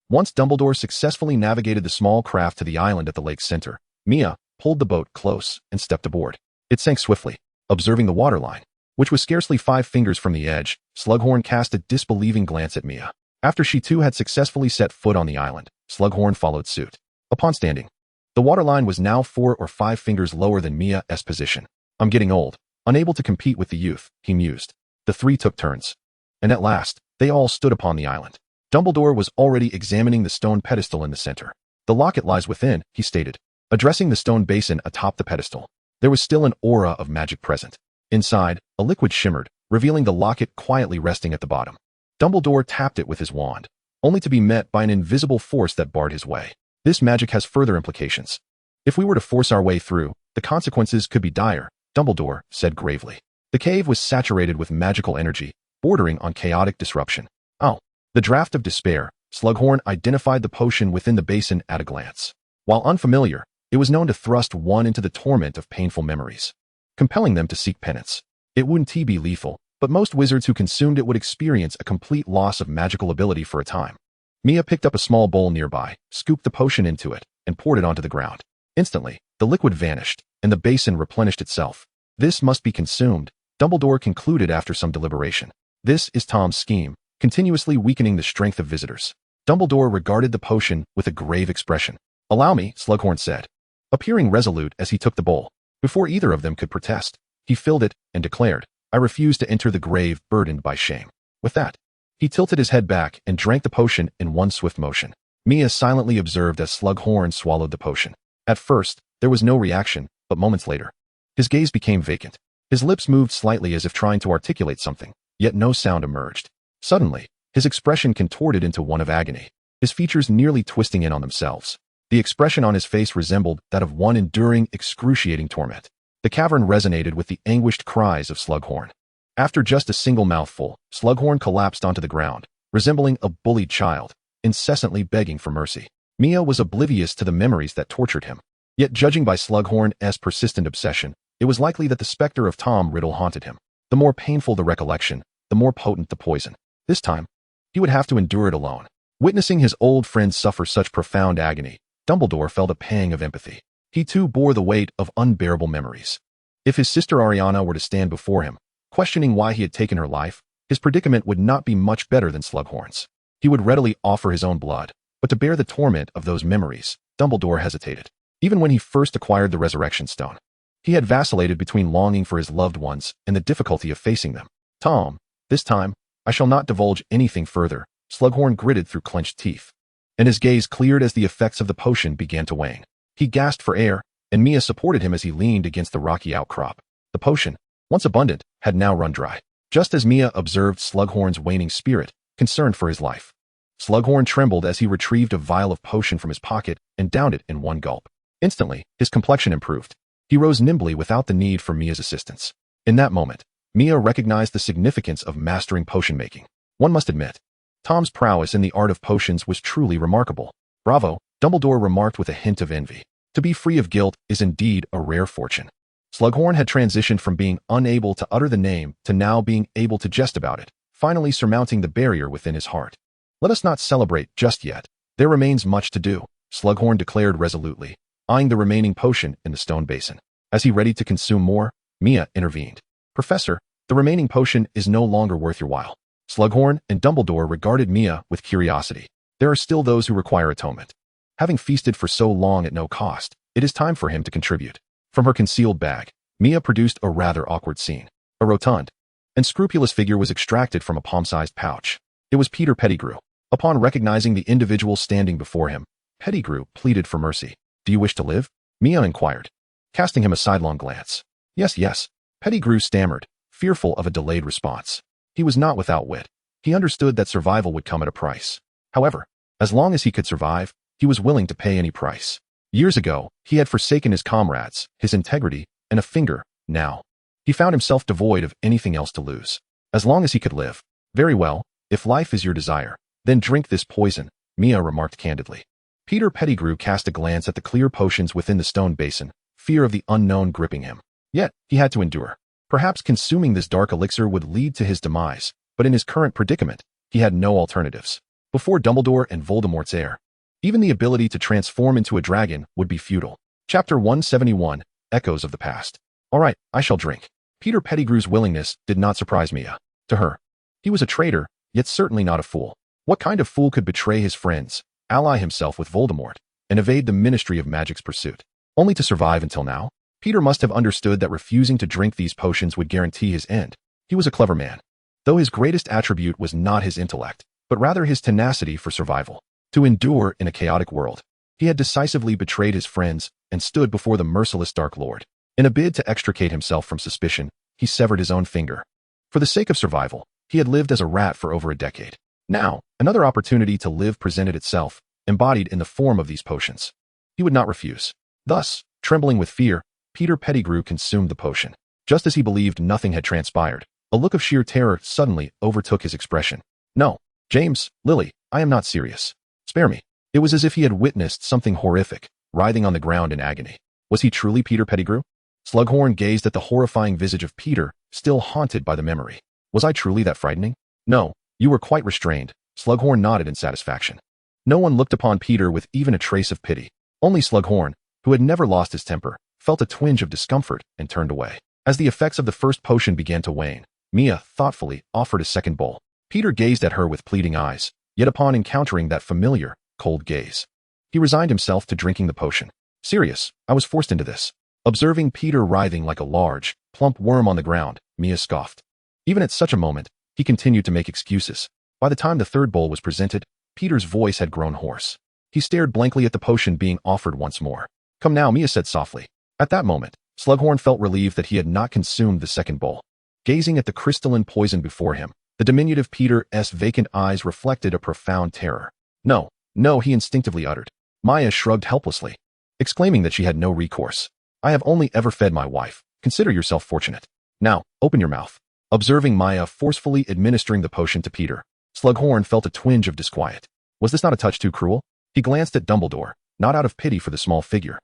Once Dumbledore successfully navigated the small craft to the island at the lake's center, Mia pulled the boat close and stepped aboard. It sank swiftly, observing the waterline, which was scarcely 5 fingers from the edge. Slughorn cast a disbelieving glance at Mia. After she too had successfully set foot on the island, Slughorn followed suit. Upon standing, the waterline was now 4 or 5 fingers lower than Mia's position. I'm getting old, unable to compete with the youth, he mused. The three took turns, and at last, they all stood upon the island. Dumbledore was already examining the stone pedestal in the center. The locket lies within, he stated, addressing the stone basin atop the pedestal. There was still an aura of magic present. Inside, a liquid shimmered, revealing the locket quietly resting at the bottom. Dumbledore tapped it with his wand, only to be met by an invisible force that barred his way. This magic has further implications. If we were to force our way through, the consequences could be dire, Dumbledore said gravely. The cave was saturated with magical energy, bordering on chaotic disruption. Oh. The Draft of Despair, Slughorn identified the potion within the basin at a glance. While unfamiliar, it was known to thrust one into the torment of painful memories, compelling them to seek penance. It wouldn't be lethal, but most wizards who consumed it would experience a complete loss of magical ability for a time. Mia picked up a small bowl nearby, scooped the potion into it, and poured it onto the ground. Instantly, the liquid vanished, and the basin replenished itself. This must be consumed, Dumbledore concluded after some deliberation. This is Tom's scheme, continuously weakening the strength of visitors. Dumbledore regarded the potion with a grave expression. Allow me, Slughorn said, appearing resolute as he took the bowl. Before either of them could protest, he filled it and declared, I refuse to enter the grave burdened by shame. With that, He tilted his head back and drank the potion in one swift motion. Mia silently observed as Slughorn swallowed the potion. At first, there was no reaction, but moments later, his gaze became vacant. His lips moved slightly as if trying to articulate something, yet no sound emerged. Suddenly, his expression contorted into one of agony, his features nearly twisting in on themselves. The expression on his face resembled that of one enduring excruciating torment. The cavern resonated with the anguished cries of Slughorn. After just a single mouthful, Slughorn collapsed onto the ground, resembling a bullied child, incessantly begging for mercy. Mia was oblivious to the memories that tortured him. Yet judging by Slughorn's persistent obsession, it was likely that the specter of Tom Riddle haunted him. The more painful the recollection, the more potent the poison. This time, he would have to endure it alone. Witnessing his old friend suffer such profound agony, Dumbledore felt a pang of empathy. He too bore the weight of unbearable memories. If his sister Ariana were to stand before him, questioning why he had taken her life, his predicament would not be much better than Slughorn's. He would readily offer his own blood, but to bear the torment of those memories, Dumbledore hesitated. Even when he first acquired the Resurrection Stone, he had vacillated between longing for his loved ones and the difficulty of facing them. Tom, this time, I shall not divulge anything further, Slughorn gritted through clenched teeth, and his gaze cleared as the effects of the potion began to wane. He gasped for air, and Mia supported him as he leaned against the rocky outcrop. The potion, once abundant, had now run dry. Just as Mia observed Slughorn's waning spirit, concerned for his life, Slughorn trembled as he retrieved a vial of potion from his pocket and downed it in one gulp. Instantly, his complexion improved. He rose nimbly without the need for Mia's assistance. In that moment, Mia recognized the significance of mastering potion making. One must admit, Tom's prowess in the art of potions was truly remarkable. Bravo, Dumbledore remarked with a hint of envy. To be free of guilt is indeed a rare fortune. Slughorn had transitioned from being unable to utter the name to now being able to jest about it, finally surmounting the barrier within his heart. Let us not celebrate just yet. There remains much to do, Slughorn declared resolutely, eyeing the remaining potion in the stone basin. As he readied to consume more, Mia intervened. Professor, the remaining potion is no longer worth your while. Slughorn and Dumbledore regarded Mia with curiosity. There are still those who require atonement. Having feasted for so long at no cost, it is time for him to contribute. From her concealed bag, Mia produced a rather awkward scene. A rotund and scrupulous figure was extracted from a palm-sized pouch. It was Peter Pettigrew. Upon recognizing the individual standing before him, Pettigrew pleaded for mercy. Do you wish to live? Mia inquired, casting him a sidelong glance. Yes, Pettigrew stammered, fearful of a delayed response. He was not without wit. He understood that survival would come at a price. However, as long as he could survive, he was willing to pay any price. Years ago, he had forsaken his comrades, his integrity, and a finger. Now, he found himself devoid of anything else to lose. As long as he could live. Very well, if life is your desire, then drink this poison, Mia remarked candidly. Peter Pettigrew cast a glance at the clear potions within the stone basin, fear of the unknown gripping him. Yet, he had to endure. Perhaps consuming this dark elixir would lead to his demise, but in his current predicament, he had no alternatives. Before Dumbledore and Voldemort's heir, even the ability to transform into a dragon would be futile. Chapter 171, Echoes of the Past. All right, I shall drink. Peter Pettigrew's willingness did not surprise Mia. To her, he was a traitor, yet certainly not a fool. What kind of fool could betray his friends, ally himself with Voldemort, and evade the Ministry of Magic's pursuit, only to survive until now? Peter must have understood that refusing to drink these potions would guarantee his end. He was a clever man, though his greatest attribute was not his intellect, but rather his tenacity for survival. To endure in a chaotic world, he had decisively betrayed his friends and stood before the merciless Dark Lord. In a bid to extricate himself from suspicion, he severed his own finger. For the sake of survival, he had lived as a rat for over a decade. Now, another opportunity to live presented itself, embodied in the form of these potions. He would not refuse. Thus, trembling with fear, Peter Pettigrew consumed the potion. Just as he believed nothing had transpired, a look of sheer terror suddenly overtook his expression. No, James, Lily, I am not serious. Spare me. It was as if he had witnessed something horrific, writhing on the ground in agony. Was he truly Peter Pettigrew? Slughorn gazed at the horrifying visage of Peter, still haunted by the memory. Was I truly that frightening? No, you were quite restrained. Slughorn nodded in satisfaction. No one looked upon Peter with even a trace of pity. Only Slughorn, who had never lost his temper, felt a twinge of discomfort and turned away. As the effects of the first potion began to wane, Mia thoughtfully offered a second bowl. Peter gazed at her with pleading eyes, yet upon encountering that familiar, cold gaze, he resigned himself to drinking the potion. Serious, I was forced into this. Observing Peter writhing like a large, plump worm on the ground, Mia scoffed. Even at such a moment, he continued to make excuses. By the time the third bowl was presented, Peter's voice had grown hoarse. He stared blankly at the potion being offered once more. "Come now," Mia said softly. At that moment, Slughorn felt relieved that he had not consumed the second bowl. Gazing at the crystalline poison before him, the diminutive Peter's vacant eyes reflected a profound terror. "No, no," he instinctively uttered. Maya shrugged helplessly, exclaiming that she had no recourse. "I have only ever fed my wife. Consider yourself fortunate. Now, open your mouth." Observing Maya forcefully administering the potion to Peter, Slughorn felt a twinge of disquiet. Was this not a touch too cruel? He glanced at Dumbledore, not out of pity for the small figure,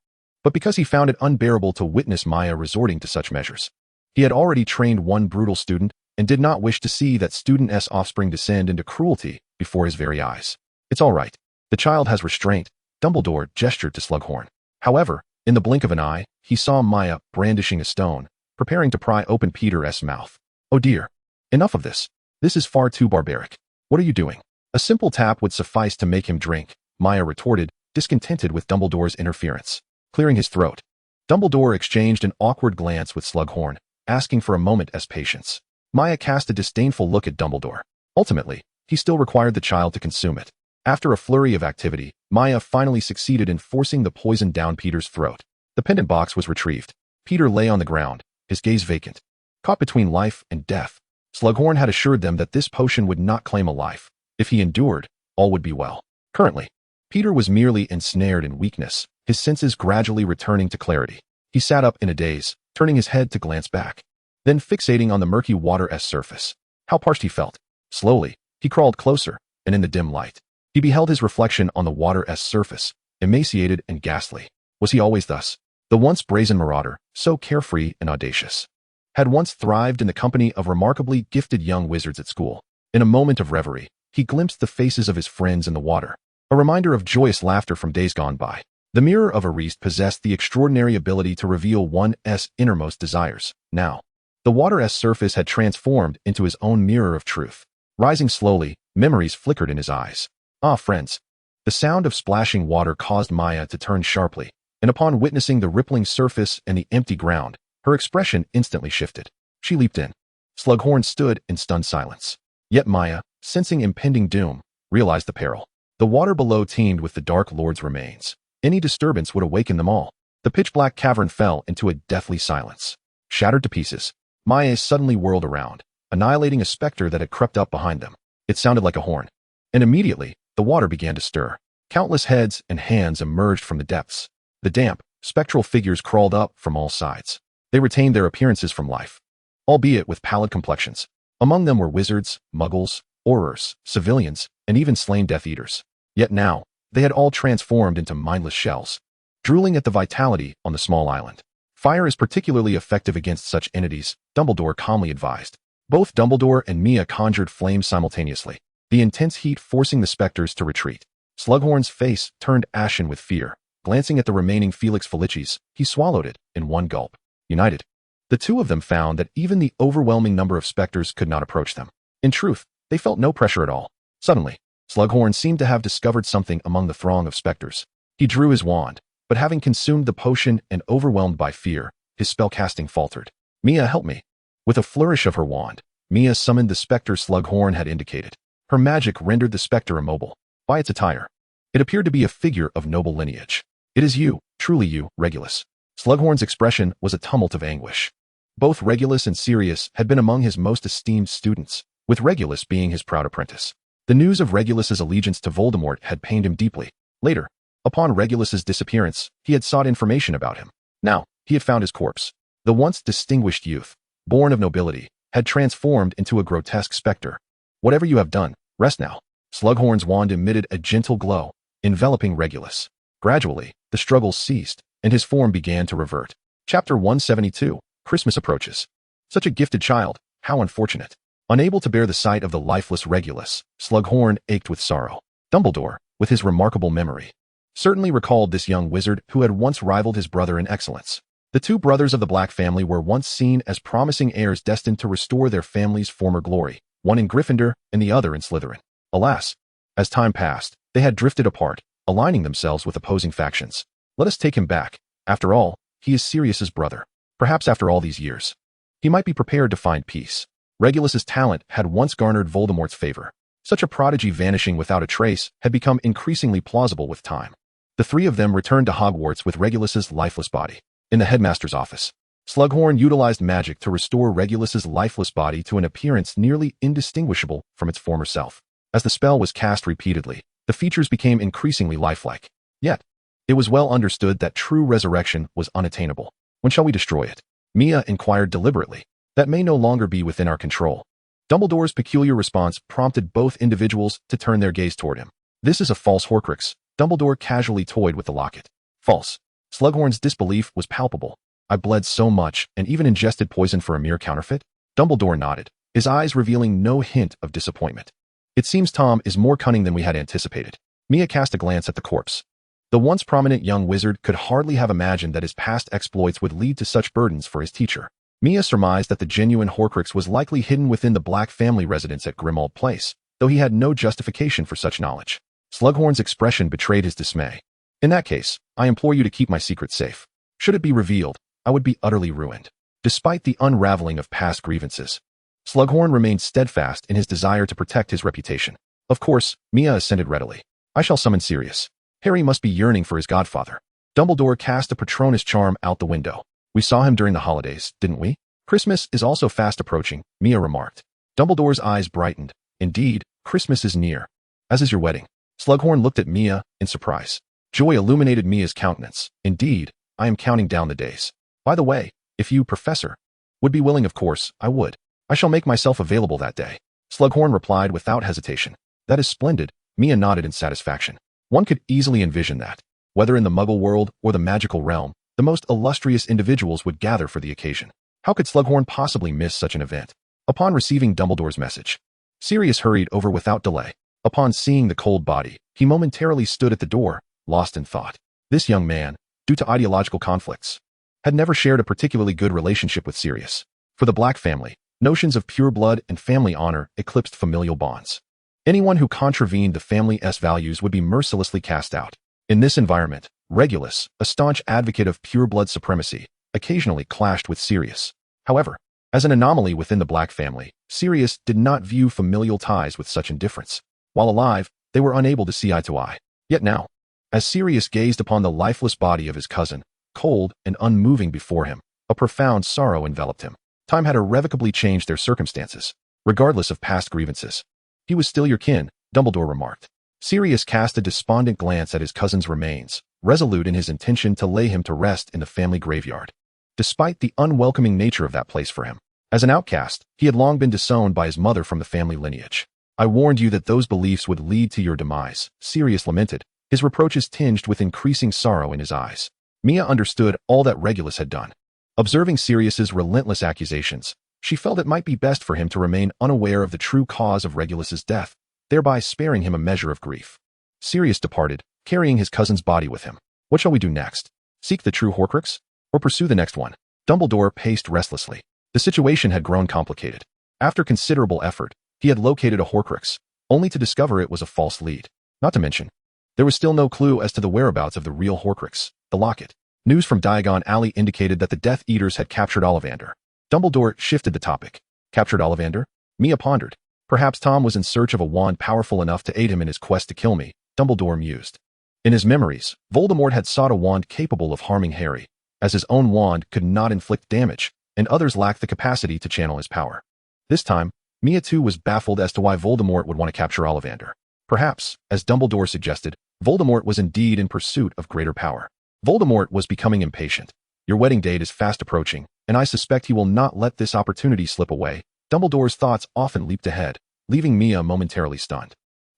but because he found it unbearable to witness Maya resorting to such measures. He had already trained one brutal student and did not wish to see that student's offspring descend into cruelty before his very eyes. "It's all right. The child has restraint," Dumbledore gestured to Slughorn. However, in the blink of an eye, he saw Maya brandishing a stone, preparing to pry open Peter's mouth. "Oh dear. Enough of this. This is far too barbaric. What are you doing?" "A simple tap would suffice to make him drink," Maya retorted, discontented with Dumbledore's interference. Clearing his throat, Dumbledore exchanged an awkward glance with Slughorn, asking for a moment as patience. Maya cast a disdainful look at Dumbledore. Ultimately, he still required the child to consume it. After a flurry of activity, Maya finally succeeded in forcing the poison down Peter's throat. The pendant box was retrieved. Peter lay on the ground, his gaze vacant. Caught between life and death, Slughorn had assured them that this potion would not claim a life. If he endured, all would be well. Currently, Peter was merely ensnared in weakness, his senses gradually returning to clarity. He sat up in a daze, turning his head to glance back, then fixating on the murky water's surface. How parched he felt. Slowly, he crawled closer, and in the dim light, he beheld his reflection on the water's surface, emaciated and ghastly. Was he always thus? The once brazen marauder, so carefree and audacious, had once thrived in the company of remarkably gifted young wizards at school. In a moment of reverie, he glimpsed the faces of his friends in the water, a reminder of joyous laughter from days gone by. The mirror of Ariste possessed the extraordinary ability to reveal one's innermost desires. Now, the water's surface had transformed into his own mirror of truth. Rising slowly, memories flickered in his eyes. "Ah, friends." The sound of splashing water caused Maya to turn sharply, and upon witnessing the rippling surface and the empty ground, her expression instantly shifted. She leaped in. Slughorn stood in stunned silence. Yet Maya, sensing impending doom, realized the peril. The water below teemed with the Dark Lord's remains. Any disturbance would awaken them all. The pitch-black cavern fell into a deathly silence. Shattered to pieces, Maya suddenly whirled around, annihilating a specter that had crept up behind them. It sounded like a horn. And immediately, the water began to stir. Countless heads and hands emerged from the depths. The damp, spectral figures crawled up from all sides. They retained their appearances from life, albeit with pallid complexions. Among them were wizards, muggles, aurors, civilians, and even slain Death Eaters. Yet now, they had all transformed into mindless shells, drooling at the vitality on the small island. "Fire is particularly effective against such entities," Dumbledore calmly advised. Both Dumbledore and Mia conjured flames simultaneously, the intense heat forcing the specters to retreat. Slughorn's face turned ashen with fear. Glancing at the remaining Felix Felicis, he swallowed it in one gulp. United, the two of them found that even the overwhelming number of specters could not approach them. In truth, they felt no pressure at all. Suddenly, Slughorn seemed to have discovered something among the throng of specters. He drew his wand, but having consumed the potion and overwhelmed by fear, his spellcasting faltered. "Mia, help me." With a flourish of her wand, Mia summoned the specter Slughorn had indicated. Her magic rendered the specter immobile. By its attire, it appeared to be a figure of noble lineage. "It is you, truly you, Regulus." Slughorn's expression was a tumult of anguish. Both Regulus and Sirius had been among his most esteemed students, with Regulus being his proud apprentice. The news of Regulus's allegiance to Voldemort had pained him deeply. Later, upon Regulus's disappearance, he had sought information about him. Now, he had found his corpse. The once distinguished youth, born of nobility, had transformed into a grotesque specter. "Whatever you have done, rest now." Slughorn's wand emitted a gentle glow, enveloping Regulus. Gradually, the struggles ceased, and his form began to revert. Chapter 172, Christmas approaches. Such a gifted child, how unfortunate. Unable to bear the sight of the lifeless Regulus, Slughorn ached with sorrow. Dumbledore, with his remarkable memory, certainly recalled this young wizard who had once rivaled his brother in excellence. The two brothers of the Black family were once seen as promising heirs destined to restore their family's former glory, one in Gryffindor and the other in Slytherin. Alas, as time passed, they had drifted apart, aligning themselves with opposing factions. Let us take him back. After all, he is Sirius's brother. Perhaps after all these years, he might be prepared to find peace. Regulus's talent had once garnered Voldemort's favor. Such a prodigy vanishing without a trace had become increasingly plausible with time. The three of them returned to Hogwarts with Regulus's lifeless body. In the headmaster's office, Slughorn utilized magic to restore Regulus's lifeless body to an appearance nearly indistinguishable from its former self. As the spell was cast repeatedly, the features became increasingly lifelike. Yet, it was well understood that true resurrection was unattainable. When shall we destroy it? Mia inquired deliberately. That may no longer be within our control. Dumbledore's peculiar response prompted both individuals to turn their gaze toward him. This is a false Horcrux. Dumbledore casually toyed with the locket. False. Slughorn's disbelief was palpable. I bled so much and even ingested poison for a mere counterfeit? Dumbledore nodded, his eyes revealing no hint of disappointment. It seems Tom is more cunning than we had anticipated. Mia cast a glance at the corpse. The once prominent young wizard could hardly have imagined that his past exploits would lead to such burdens for his teacher. Mia surmised that the genuine Horcrux was likely hidden within the Black family residence at Grimmauld Place, though he had no justification for such knowledge. Slughorn's expression betrayed his dismay. In that case, I implore you to keep my secret safe. Should it be revealed, I would be utterly ruined. Despite the unraveling of past grievances, Slughorn remained steadfast in his desire to protect his reputation. Of course, Mia assented readily. I shall summon Sirius. Harry must be yearning for his godfather. Dumbledore cast a Patronus charm out the window. We saw him during the holidays, didn't we? Christmas is also fast approaching, Mia remarked. Dumbledore's eyes brightened. Indeed, Christmas is near. As is your wedding. Slughorn looked at Mia in surprise. Joy illuminated Mia's countenance. Indeed, I am counting down the days. By the way, if you, Professor, would be willing, of course, I would. I shall make myself available that day. Slughorn replied without hesitation. That is splendid, Mia nodded in satisfaction. One could easily envision that, whether in the Muggle world or the magical realm, the most illustrious individuals would gather for the occasion. How could Slughorn possibly miss such an event? Upon receiving Dumbledore's message, Sirius hurried over without delay. Upon seeing the cold body, he momentarily stood at the door, lost in thought. This young man, due to ideological conflicts, had never shared a particularly good relationship with Sirius. For the Black family, notions of pure blood and family honor eclipsed familial bonds. Anyone who contravened the family's values would be mercilessly cast out. In this environment, Regulus, a staunch advocate of pure blood supremacy, occasionally clashed with Sirius. However, as an anomaly within the Black family, Sirius did not view familial ties with such indifference. While alive, they were unable to see eye to eye. Yet now, as Sirius gazed upon the lifeless body of his cousin, cold and unmoving before him, a profound sorrow enveloped him. Time had irrevocably changed their circumstances, regardless of past grievances. He was still your kin, Dumbledore remarked. Sirius cast a despondent glance at his cousin's remains, resolute in his intention to lay him to rest in the family graveyard. Despite the unwelcoming nature of that place for him, as an outcast, he had long been disowned by his mother from the family lineage. I warned you that those beliefs would lead to your demise, Sirius lamented, his reproaches tinged with increasing sorrow in his eyes. Mia understood all that Regulus had done. Observing Sirius's relentless accusations, she felt it might be best for him to remain unaware of the true cause of Regulus's death, thereby sparing him a measure of grief. Sirius departed, carrying his cousin's body with him. What shall we do next? Seek the true Horcrux? Or pursue the next one? Dumbledore paced restlessly. The situation had grown complicated. After considerable effort, he had located a Horcrux, only to discover it was a false lead. Not to mention, there was still no clue as to the whereabouts of the real Horcrux, the locket. News from Diagon Alley indicated that the Death Eaters had captured Ollivander. Dumbledore shifted the topic. Captured Ollivander? Mia pondered. Perhaps Tom was in search of a wand powerful enough to aid him in his quest to kill me, Dumbledore mused. In his memories, Voldemort had sought a wand capable of harming Harry, as his own wand could not inflict damage, and others lacked the capacity to channel his power. This time, Mia too was baffled as to why Voldemort would want to capture Ollivander. Perhaps, as Dumbledore suggested, Voldemort was indeed in pursuit of greater power. Voldemort was becoming impatient. Your wedding date is fast approaching, and I suspect he will not let this opportunity slip away. Dumbledore's thoughts often leaped ahead, leaving Mia momentarily stunned.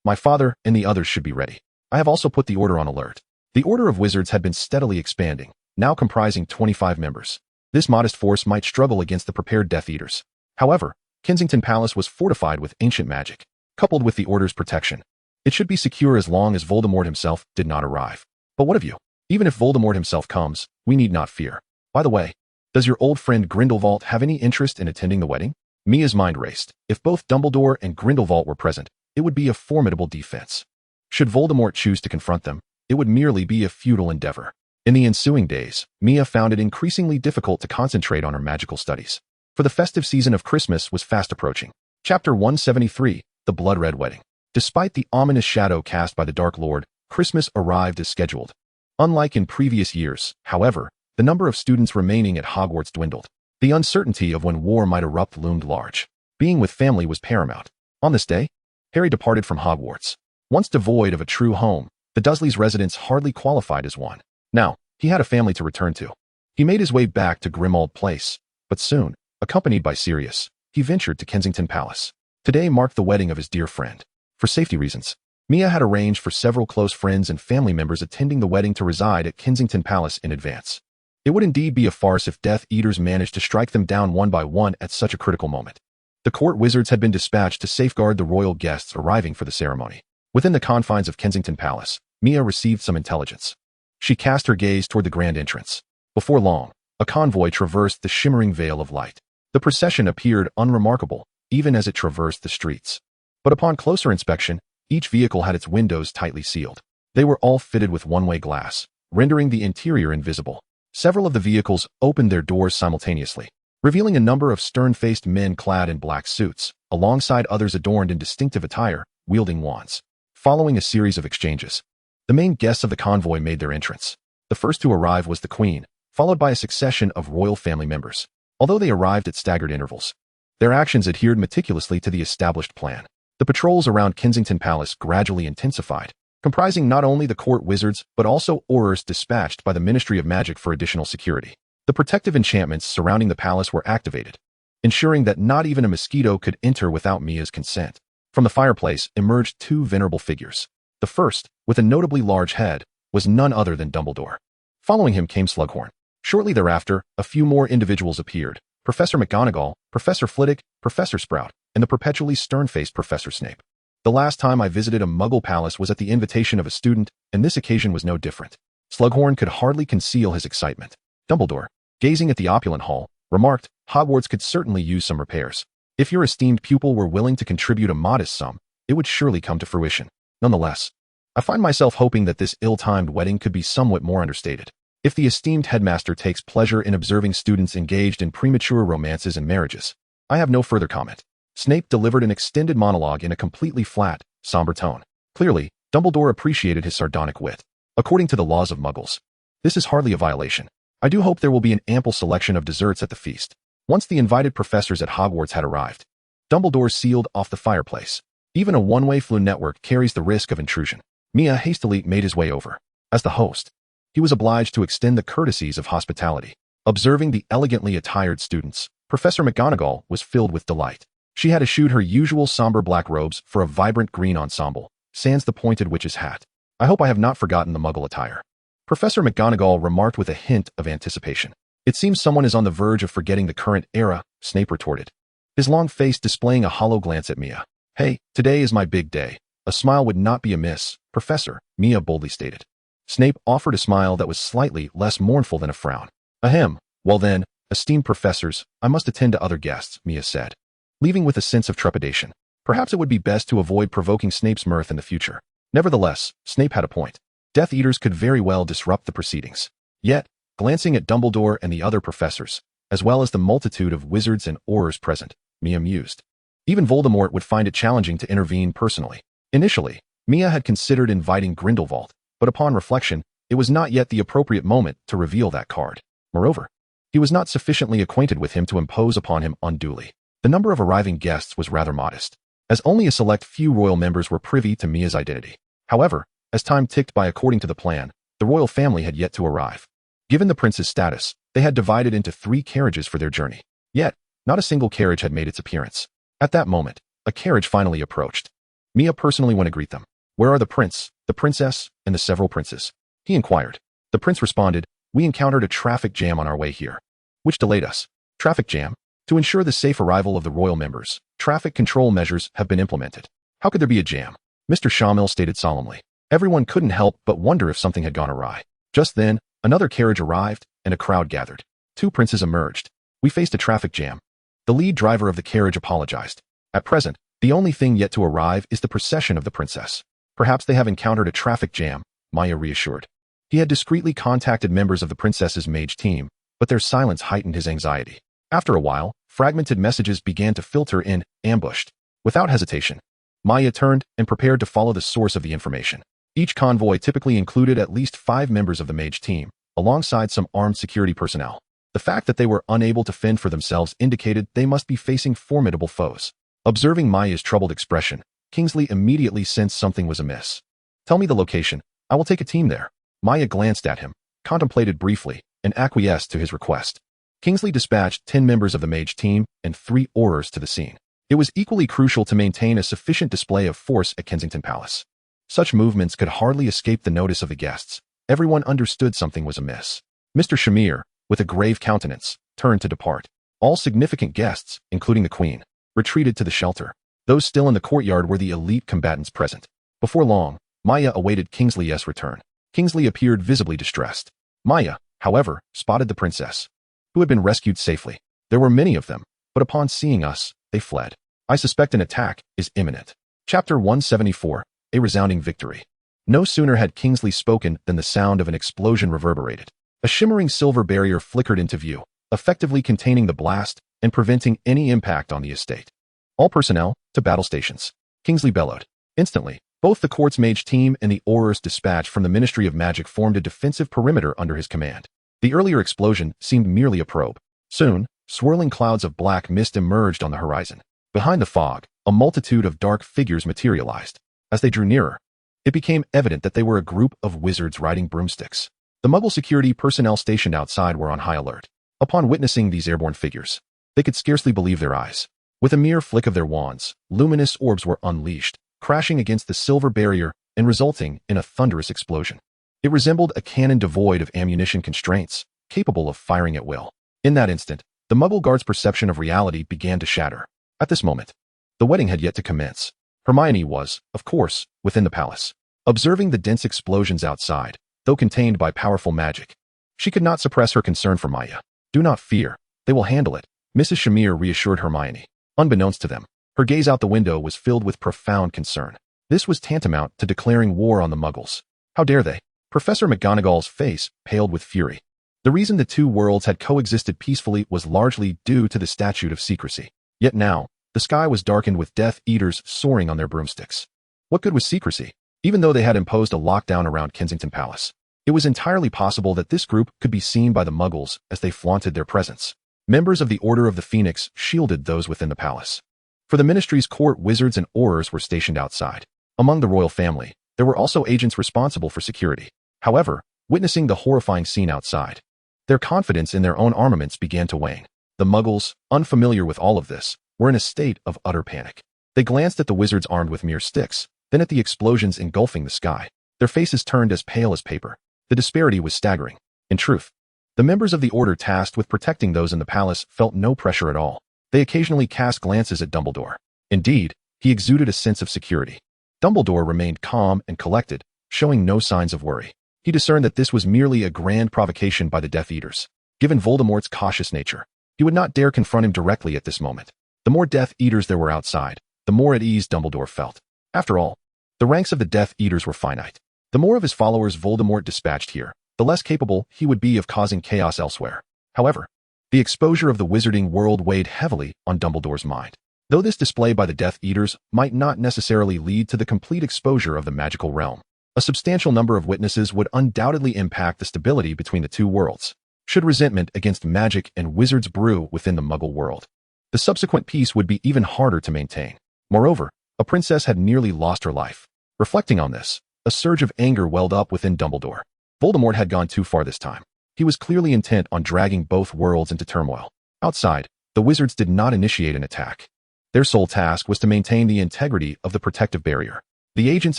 My father and the others should be ready. I have also put the Order on alert. The Order of Wizards had been steadily expanding, now comprising 25 members. This modest force might struggle against the prepared Death Eaters. However, Kensington Palace was fortified with ancient magic, coupled with the Order's protection. It should be secure as long as Voldemort himself did not arrive. But what of you? Even if Voldemort himself comes, we need not fear. By the way, does your old friend Grindelwald have any interest in attending the wedding? Mia's mind raced. If both Dumbledore and Grindelwald were present, it would be a formidable defense. Should Voldemort choose to confront them, it would merely be a futile endeavor. In the ensuing days, Mia found it increasingly difficult to concentrate on her magical studies. For the festive season of Christmas was fast approaching. Chapter 173, The Blood Red Wedding. Despite the ominous shadow cast by the Dark Lord, Christmas arrived as scheduled. Unlike in previous years, however, the number of students remaining at Hogwarts dwindled. The uncertainty of when war might erupt loomed large. Being with family was paramount. On this day, Harry departed from Hogwarts. Once devoid of a true home, the Dursleys' residence hardly qualified as one. Now, he had a family to return to. He made his way back to Grimmauld Place, but soon, accompanied by Sirius, he ventured to Kensington Palace. Today marked the wedding of his dear friend. For safety reasons, Mia had arranged for several close friends and family members attending the wedding to reside at Kensington Palace in advance. It would indeed be a farce if Death Eaters managed to strike them down one by one at such a critical moment. The court wizards had been dispatched to safeguard the royal guests arriving for the ceremony. Within the confines of Kensington Palace, Mia received some intelligence. She cast her gaze toward the grand entrance. Before long, a convoy traversed the shimmering veil of light. The procession appeared unremarkable, even as it traversed the streets. But upon closer inspection, each vehicle had its windows tightly sealed. They were all fitted with one-way glass, rendering the interior invisible. Several of the vehicles opened their doors simultaneously, revealing a number of stern-faced men clad in black suits, alongside others adorned in distinctive attire, wielding wands. Following a series of exchanges, the main guests of the convoy made their entrance. The first to arrive was the Queen, followed by a succession of royal family members. Although they arrived at staggered intervals, their actions adhered meticulously to the established plan. The patrols around Kensington Palace gradually intensified, comprising not only the court wizards but also aurors dispatched by the Ministry of Magic for additional security. The protective enchantments surrounding the palace were activated, ensuring that not even a mosquito could enter without Mia's consent. From the fireplace emerged two venerable figures. The first, with a notably large head, was none other than Dumbledore. Following him came Slughorn. Shortly thereafter, a few more individuals appeared: Professor McGonagall, Professor Flitwick, Professor Sprout, and the perpetually stern-faced Professor Snape. The last time I visited a Muggle palace was at the invitation of a student, and this occasion was no different. Slughorn could hardly conceal his excitement. Dumbledore, gazing at the opulent hall, remarked, "Hogwarts could certainly use some repairs. If your esteemed pupil were willing to contribute a modest sum, it would surely come to fruition. Nonetheless, I find myself hoping that this ill-timed wedding could be somewhat more understated. If the esteemed headmaster takes pleasure in observing students engaged in premature romances and marriages, I have no further comment." Snape delivered an extended monologue in a completely flat, somber tone. Clearly, Dumbledore appreciated his sardonic wit. According to the laws of Muggles, this is hardly a violation. I do hope there will be an ample selection of desserts at the feast. Once the invited professors at Hogwarts had arrived, Dumbledore sealed off the fireplace. Even a one-way flue network carries the risk of intrusion. Mia hastily made his way over. As the host, he was obliged to extend the courtesies of hospitality. Observing the elegantly attired students, Professor McGonagall was filled with delight. She had eschewed her usual somber black robes for a vibrant green ensemble, sans the pointed witch's hat. "I hope I have not forgotten the Muggle attire," Professor McGonagall remarked with a hint of anticipation. "It seems someone is on the verge of forgetting the current era," Snape retorted, his long face displaying a hollow glance at Mia. "Hey, today is my big day. A smile would not be amiss, Professor," Mia boldly stated. Snape offered a smile that was slightly less mournful than a frown. "Ahem. Well then, esteemed professors, I must attend to other guests," Mia said, leaving with a sense of trepidation. Perhaps it would be best to avoid provoking Snape's mirth in the future. Nevertheless, Snape had a point. Death Eaters could very well disrupt the proceedings. Yet, glancing at Dumbledore and the other professors, as well as the multitude of wizards and aurors present, Mia mused. Even Voldemort would find it challenging to intervene personally. Initially, Mia had considered inviting Grindelwald, but upon reflection, it was not yet the appropriate moment to reveal that card. Moreover, he was not sufficiently acquainted with him to impose upon him unduly. The number of arriving guests was rather modest, as only a select few royal members were privy to Mia's identity. However, as time ticked by according to the plan, the royal family had yet to arrive. Given the prince's status, they had divided into 3 carriages for their journey. Yet, not a single carriage had made its appearance. At that moment, a carriage finally approached. Mia personally went to greet them. "Where are the prince, the princess, and the several princes?" he inquired. The prince responded, "We encountered a traffic jam on our way here, which delayed us." "Traffic jam?" "To ensure the safe arrival of the royal members, traffic control measures have been implemented." "How could there be a jam?" Mr. Shamil stated solemnly. Everyone couldn't help but wonder if something had gone awry. Just then, another carriage arrived, and a crowd gathered. 2 princes emerged. "We faced a traffic jam." The lead driver of the carriage apologized. "At present, the only thing yet to arrive is the procession of the princess." "Perhaps they have encountered a traffic jam," Maya reassured. He had discreetly contacted members of the princess's mage team, but their silence heightened his anxiety. After a while, fragmented messages began to filter in, ambushed. Without hesitation, Maya turned and prepared to follow the source of the information. Each convoy typically included at least 5 members of the mage team, alongside some armed security personnel. The fact that they were unable to fend for themselves indicated they must be facing formidable foes. Observing Maya's troubled expression, Kingsley immediately sensed something was amiss. "Tell me the location. I will take a team there." Maya glanced at him, contemplated briefly, and acquiesced to his request. Kingsley dispatched 10 members of the mage team and 3 aurors to the scene. It was equally crucial to maintain a sufficient display of force at Kensington Palace. Such movements could hardly escape the notice of the guests. Everyone understood something was amiss. Mr. Shamir, with a grave countenance, turned to depart. All significant guests, including the Queen, retreated to the shelter. Those still in the courtyard were the elite combatants present. Before long, Maya awaited Kingsley's return. Kingsley appeared visibly distressed. Maya, however, spotted the princess, who had been rescued safely. There were many of them, but upon seeing us, they fled. I suspect an attack is imminent. Chapter 174, A Resounding Victory. No sooner had Kingsley spoken than the sound of an explosion reverberated. A shimmering silver barrier flickered into view, effectively containing the blast and preventing any impact on the estate. "All personnel, to battle stations," Kingsley bellowed. Instantly, both the court's mage team and the aurors dispatched from the Ministry of Magic formed a defensive perimeter under his command. The earlier explosion seemed merely a probe. Soon, swirling clouds of black mist emerged on the horizon. Behind the fog, a multitude of dark figures materialized. As they drew nearer, it became evident that they were a group of wizards riding broomsticks. The Muggle security personnel stationed outside were on high alert. Upon witnessing these airborne figures, they could scarcely believe their eyes. With a mere flick of their wands, luminous orbs were unleashed, crashing against the silver barrier and resulting in a thunderous explosion. It resembled a cannon devoid of ammunition constraints, capable of firing at will. In that instant, the Muggle guard's perception of reality began to shatter. At this moment, the wedding had yet to commence. Hermione was, of course, within the palace. Observing the dense explosions outside, though contained by powerful magic, she could not suppress her concern for Maya. "Do not fear, they will handle it," Mrs. Shamir reassured Hermione. Unbeknownst to them, her gaze out the window was filled with profound concern. This was tantamount to declaring war on the Muggles. How dare they? Professor McGonagall's face paled with fury. The reason the two worlds had coexisted peacefully was largely due to the statute of secrecy. Yet now, the sky was darkened with Death Eaters soaring on their broomsticks. What good was secrecy? Even though they had imposed a lockdown around Kensington Palace, it was entirely possible that this group could be seen by the Muggles as they flaunted their presence. Members of the Order of the Phoenix shielded those within the palace. For the Ministry's court, wizards and aurors were stationed outside. Among the royal family, there were also agents responsible for security. However, witnessing the horrifying scene outside, their confidence in their own armaments began to wane. The Muggles, unfamiliar with all of this, were in a state of utter panic. They glanced at the wizards armed with mere sticks, then at the explosions engulfing the sky. Their faces turned as pale as paper. The disparity was staggering. In truth, the members of the Order tasked with protecting those in the palace felt no pressure at all. They occasionally cast glances at Dumbledore. Indeed, he exuded a sense of security. Dumbledore remained calm and collected, showing no signs of worry. He discerned that this was merely a grand provocation by the Death Eaters. Given Voldemort's cautious nature, he would not dare confront him directly at this moment. The more Death Eaters there were outside, the more at ease Dumbledore felt. After all, the ranks of the Death Eaters were finite. The more of his followers Voldemort dispatched here, the less capable he would be of causing chaos elsewhere. However, the exposure of the Wizarding World weighed heavily on Dumbledore's mind. Though this display by the Death Eaters might not necessarily lead to the complete exposure of the magical realm, a substantial number of witnesses would undoubtedly impact the stability between the two worlds. Should resentment against magic and wizards brew within the Muggle world, the subsequent peace would be even harder to maintain. Moreover, a princess had nearly lost her life. Reflecting on this, a surge of anger welled up within Dumbledore. Voldemort had gone too far this time. He was clearly intent on dragging both worlds into turmoil. Outside, the wizards did not initiate an attack. Their sole task was to maintain the integrity of the protective barrier. The agents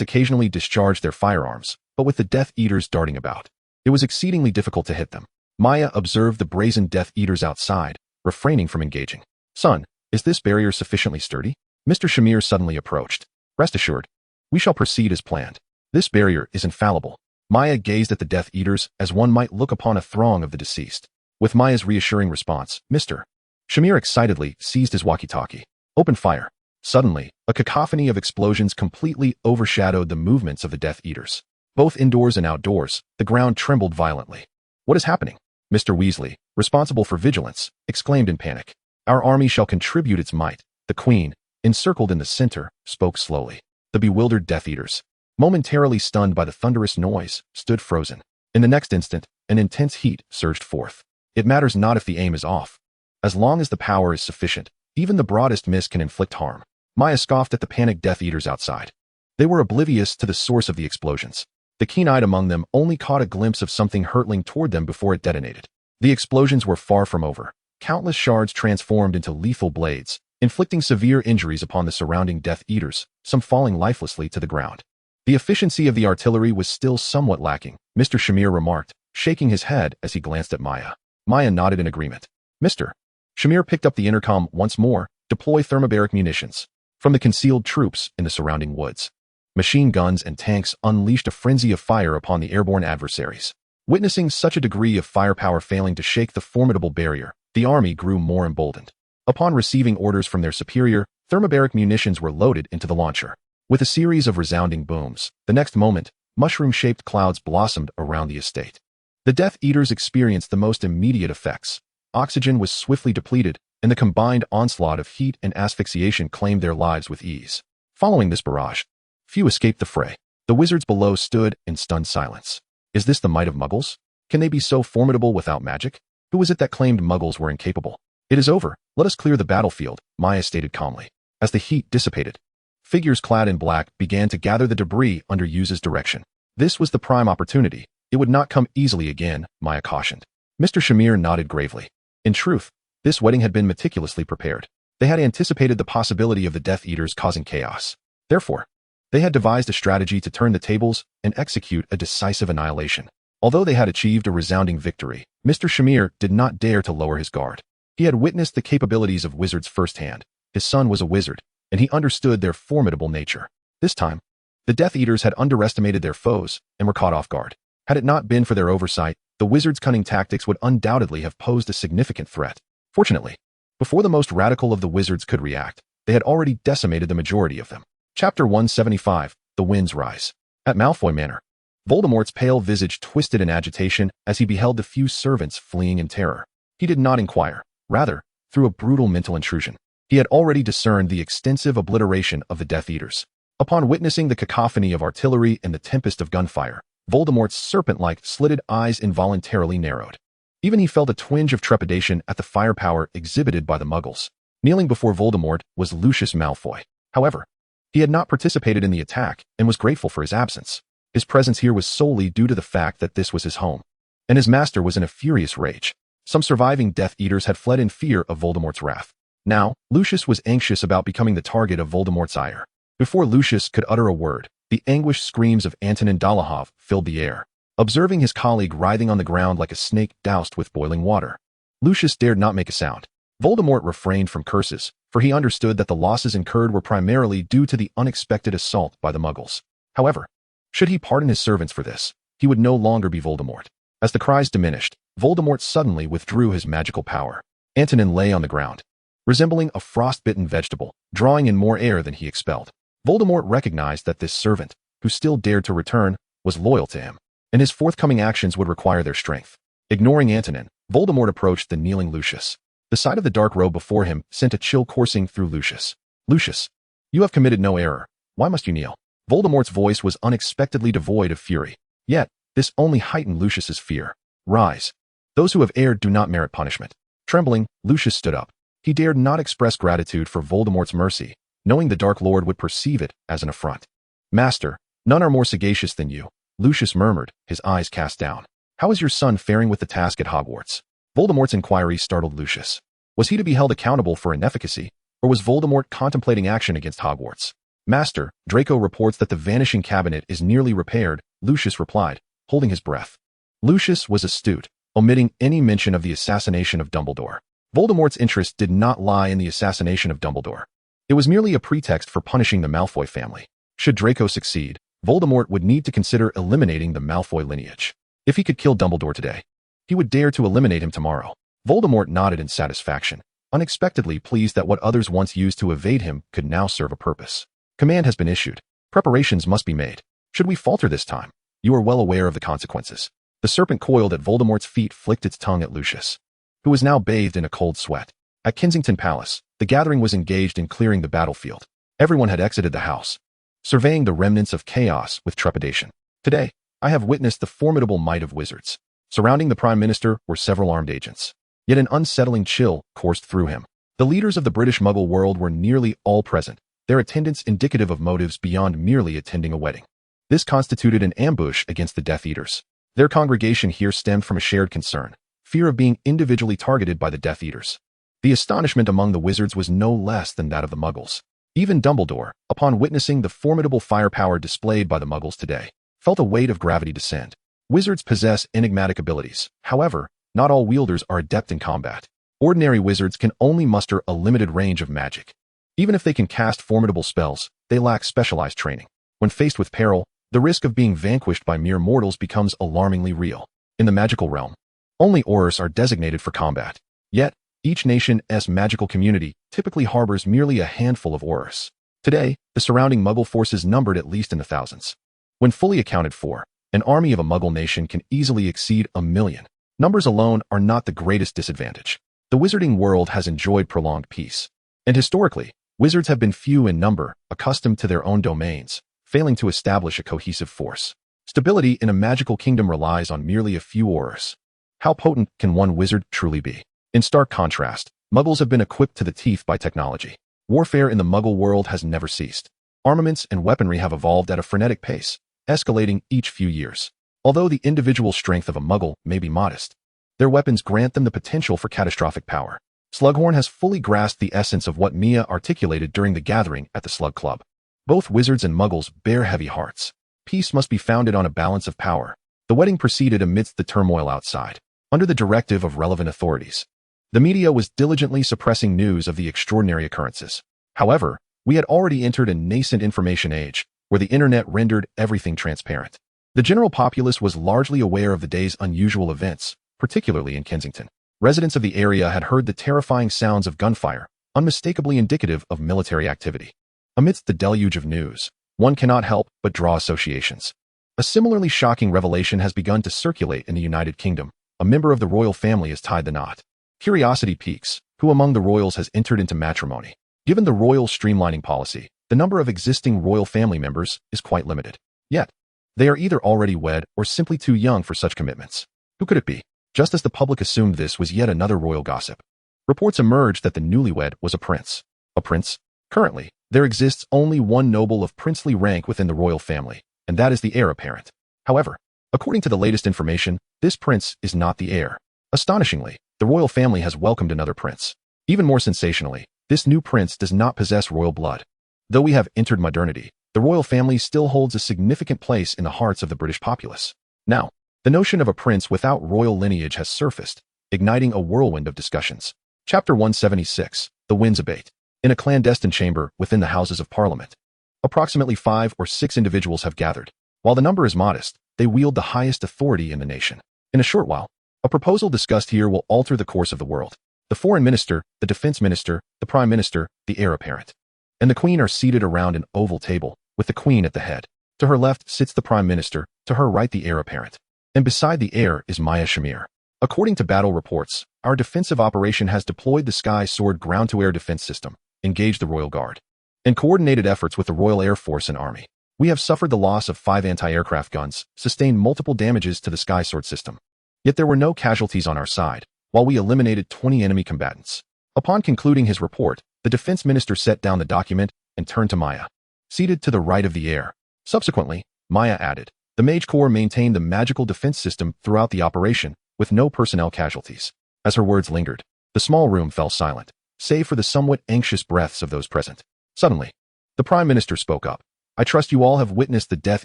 occasionally discharged their firearms, but with the Death Eaters darting about, it was exceedingly difficult to hit them. Maya observed the brazen Death Eaters outside, refraining from engaging. "Son, is this barrier sufficiently sturdy?" Mr. Shamir suddenly approached. "Rest assured, we shall proceed as planned. This barrier is infallible." Maya gazed at the Death Eaters as one might look upon a throng of the deceased. With Maya's reassuring response, Mr. Shamir excitedly seized his walkie-talkie. "Open fire." Suddenly, a cacophony of explosions completely overshadowed the movements of the Death Eaters. Both indoors and outdoors, the ground trembled violently. "What is happening?" Mr. Weasley, responsible for vigilance, exclaimed in panic. "Our army shall contribute its might," the Queen, encircled in the center, spoke slowly. The bewildered Death Eaters, momentarily stunned by the thunderous noise, stood frozen. In the next instant, an intense heat surged forth. It matters not if the aim is off. As long as the power is sufficient, even the broadest miss can inflict harm. Maya scoffed at the panicked Death Eaters outside. They were oblivious to the source of the explosions. The keen-eyed among them only caught a glimpse of something hurtling toward them before it detonated. The explosions were far from over. Countless shards transformed into lethal blades, inflicting severe injuries upon the surrounding Death Eaters, some falling lifelessly to the ground. The efficiency of the artillery was still somewhat lacking, Mr. Shamir remarked, shaking his head as he glanced at Maya. Maya nodded in agreement. Mr. Shamir picked up the intercom once more, deploy thermobaric munitions. From the concealed troops in the surrounding woods, machine guns and tanks unleashed a frenzy of fire upon the airborne adversaries. Witnessing such a degree of firepower failing to shake the formidable barrier, the army grew more emboldened. Upon receiving orders from their superior, thermobaric munitions were loaded into the launcher. With a series of resounding booms, the next moment, mushroom-shaped clouds blossomed around the estate. The Death Eaters experienced the most immediate effects. Oxygen was swiftly depleted, and the combined onslaught of heat and asphyxiation claimed their lives with ease. Following this barrage, few escaped the fray. The wizards below stood in stunned silence. Is this the might of Muggles? Can they be so formidable without magic? Who was it that claimed Muggles were incapable? It is over. Let us clear the battlefield, Maya stated calmly. As the heat dissipated, figures clad in black began to gather the debris under Yuza's direction. This was the prime opportunity. It would not come easily again, Maya cautioned. Mr. Shamir nodded gravely. In truth, this wedding had been meticulously prepared. They had anticipated the possibility of the Death Eaters causing chaos. Therefore, they had devised a strategy to turn the tables and execute a decisive annihilation. Although they had achieved a resounding victory, Mr. Shamir did not dare to lower his guard. He had witnessed the capabilities of wizards firsthand. His son was a wizard, and he understood their formidable nature. This time, the Death Eaters had underestimated their foes and were caught off guard. Had it not been for their oversight, the wizards' cunning tactics would undoubtedly have posed a significant threat. Fortunately, before the most radical of the wizards could react, they had already decimated the majority of them. Chapter 175, The Winds Rise. At Malfoy Manor, Voldemort's pale visage twisted in agitation as he beheld the few servants fleeing in terror. He did not inquire. Rather, through a brutal mental intrusion, he had already discerned the extensive obliteration of the Death Eaters. Upon witnessing the cacophony of artillery and the tempest of gunfire, Voldemort's serpent-like slitted eyes involuntarily narrowed. Even he felt a twinge of trepidation at the firepower exhibited by the Muggles. Kneeling before Voldemort was Lucius Malfoy. However, he had not participated in the attack and was grateful for his absence. His presence here was solely due to the fact that this was his home, and his master was in a furious rage. Some surviving Death Eaters had fled in fear of Voldemort's wrath. Now, Lucius was anxious about becoming the target of Voldemort's ire. Before Lucius could utter a word, the anguished screams of Antonin Dolohov filled the air. Observing his colleague writhing on the ground like a snake doused with boiling water, Lucius dared not make a sound. Voldemort refrained from curses, for he understood that the losses incurred were primarily due to the unexpected assault by the Muggles. However, should he pardon his servants for this, he would no longer be Voldemort. As the cries diminished, Voldemort suddenly withdrew his magical power. Antonin lay on the ground, resembling a frostbitten vegetable, drawing in more air than he expelled. Voldemort recognized that this servant, who still dared to return, was loyal to him, and his forthcoming actions would require their strength. Ignoring Antonin, Voldemort approached the kneeling Lucius. The sight of the dark robe before him sent a chill coursing through Lucius. Lucius, you have committed no error. Why must you kneel? Voldemort's voice was unexpectedly devoid of fury. Yet, this only heightened Lucius's fear. Rise. Those who have erred do not merit punishment. Trembling, Lucius stood up. He dared not express gratitude for Voldemort's mercy, knowing the Dark Lord would perceive it as an affront. Master, none are more sagacious than you, Lucius murmured, his eyes cast down. How is your son faring with the task at Hogwarts? Voldemort's inquiry startled Lucius. Was he to be held accountable for inefficacy, or was Voldemort contemplating action against Hogwarts? Master, Draco reports that the Vanishing Cabinet is nearly repaired, Lucius replied, holding his breath. Lucius was astute, omitting any mention of the assassination of Dumbledore. Voldemort's interest did not lie in the assassination of Dumbledore. It was merely a pretext for punishing the Malfoy family. Should Draco succeed, Voldemort would need to consider eliminating the Malfoy lineage. If he could kill Dumbledore today, he would dare to eliminate him tomorrow. Voldemort nodded in satisfaction, unexpectedly pleased that what others once used to evade him could now serve a purpose. Command has been issued. Preparations must be made. Should we falter this time, you are well aware of the consequences. The serpent coiled at Voldemort's feet flicked its tongue at Lucius, who was now bathed in a cold sweat. At Kensington Palace, the gathering was engaged in clearing the battlefield. Everyone had exited the house, surveying the remnants of chaos with trepidation. Today, I have witnessed the formidable might of wizards. Surrounding the Prime Minister were several armed agents. Yet an unsettling chill coursed through him. The leaders of the British Muggle world were nearly all present, their attendance indicative of motives beyond merely attending a wedding. This constituted an ambush against the Death Eaters. Their congregation here stemmed from a shared concern, fear of being individually targeted by the Death Eaters. The astonishment among the wizards was no less than that of the Muggles. Even Dumbledore, upon witnessing the formidable firepower displayed by the Muggles today, felt a weight of gravity descend. Wizards possess enigmatic abilities. However, not all wielders are adept in combat. Ordinary wizards can only muster a limited range of magic. Even if they can cast formidable spells, they lack specialized training. When faced with peril, the risk of being vanquished by mere mortals becomes alarmingly real. In the magical realm, only Aurors are designated for combat. Yet, each nation's magical community typically harbors merely a handful of Aurors. Today, the surrounding Muggle forces numbered at least in the thousands. When fully accounted for, an army of a Muggle nation can easily exceed 1,000,000. Numbers alone are not the greatest disadvantage. The wizarding world has enjoyed prolonged peace. And historically, wizards have been few in number, accustomed to their own domains, failing to establish a cohesive force. Stability in a magical kingdom relies on merely a few Aurors. How potent can one wizard truly be? In stark contrast, Muggles have been equipped to the teeth by technology. Warfare in the Muggle world has never ceased. Armaments and weaponry have evolved at a frenetic pace, escalating each few years. Although the individual strength of a Muggle may be modest, their weapons grant them the potential for catastrophic power. Slughorn has fully grasped the essence of what Mia articulated during the gathering at the Slug Club. Both wizards and Muggles bear heavy hearts. Peace must be founded on a balance of power. The wedding proceeded amidst the turmoil outside. Under the directive of relevant authorities, the media was diligently suppressing news of the extraordinary occurrences. However, we had already entered a nascent information age, where the internet rendered everything transparent. The general populace was largely aware of the day's unusual events, particularly in Kensington. Residents of the area had heard the terrifying sounds of gunfire, unmistakably indicative of military activity. Amidst the deluge of news, one cannot help but draw associations. A similarly shocking revelation has begun to circulate in the United Kingdom. A member of the royal family has tied the knot. Curiosity piques, who among the royals has entered into matrimony? Given the royal streamlining policy, the number of existing royal family members is quite limited. Yet, they are either already wed or simply too young for such commitments. Who could it be? Just as the public assumed this was yet another royal gossip, reports emerged that the newlywed was a prince. A prince? Currently, there exists only one noble of princely rank within the royal family, and that is the heir apparent. However, according to the latest information, this prince is not the heir. Astonishingly, the royal family has welcomed another prince. Even more sensationally, this new prince does not possess royal blood. Though we have entered modernity, the royal family still holds a significant place in the hearts of the British populace. Now, the notion of a prince without royal lineage has surfaced, igniting a whirlwind of discussions. Chapter 176, The Winds Abate. In a clandestine chamber within the Houses of Parliament, approximately 5 or 6 individuals have gathered. While the number is modest, they wield the highest authority in the nation. In a short while, a proposal discussed here will alter the course of the world. The Foreign Minister, the Defense Minister, the Prime Minister, the Heir Apparent, and the Queen are seated around an oval table, with the Queen at the head. To her left sits the Prime Minister, to her right the Heir Apparent, and beside the heir is Maya Shamir. According to battle reports, our defensive operation has deployed the Sky Sword ground-to-air defense system, engaged the Royal Guard, and coordinated efforts with the Royal Air Force and Army. We have suffered the loss of 5 anti-aircraft guns, sustained multiple damages to the Sky Sword system. Yet there were no casualties on our side, while we eliminated 20 enemy combatants. Upon concluding his report, the Defense Minister set down the document and turned to Maya, seated to the right of the heir. Subsequently, Maya added, the Mage Corps maintained the magical defense system throughout the operation, with no personnel casualties. As her words lingered, the small room fell silent, save for the somewhat anxious breaths of those present. Suddenly, the Prime Minister spoke up. I trust you all have witnessed the Death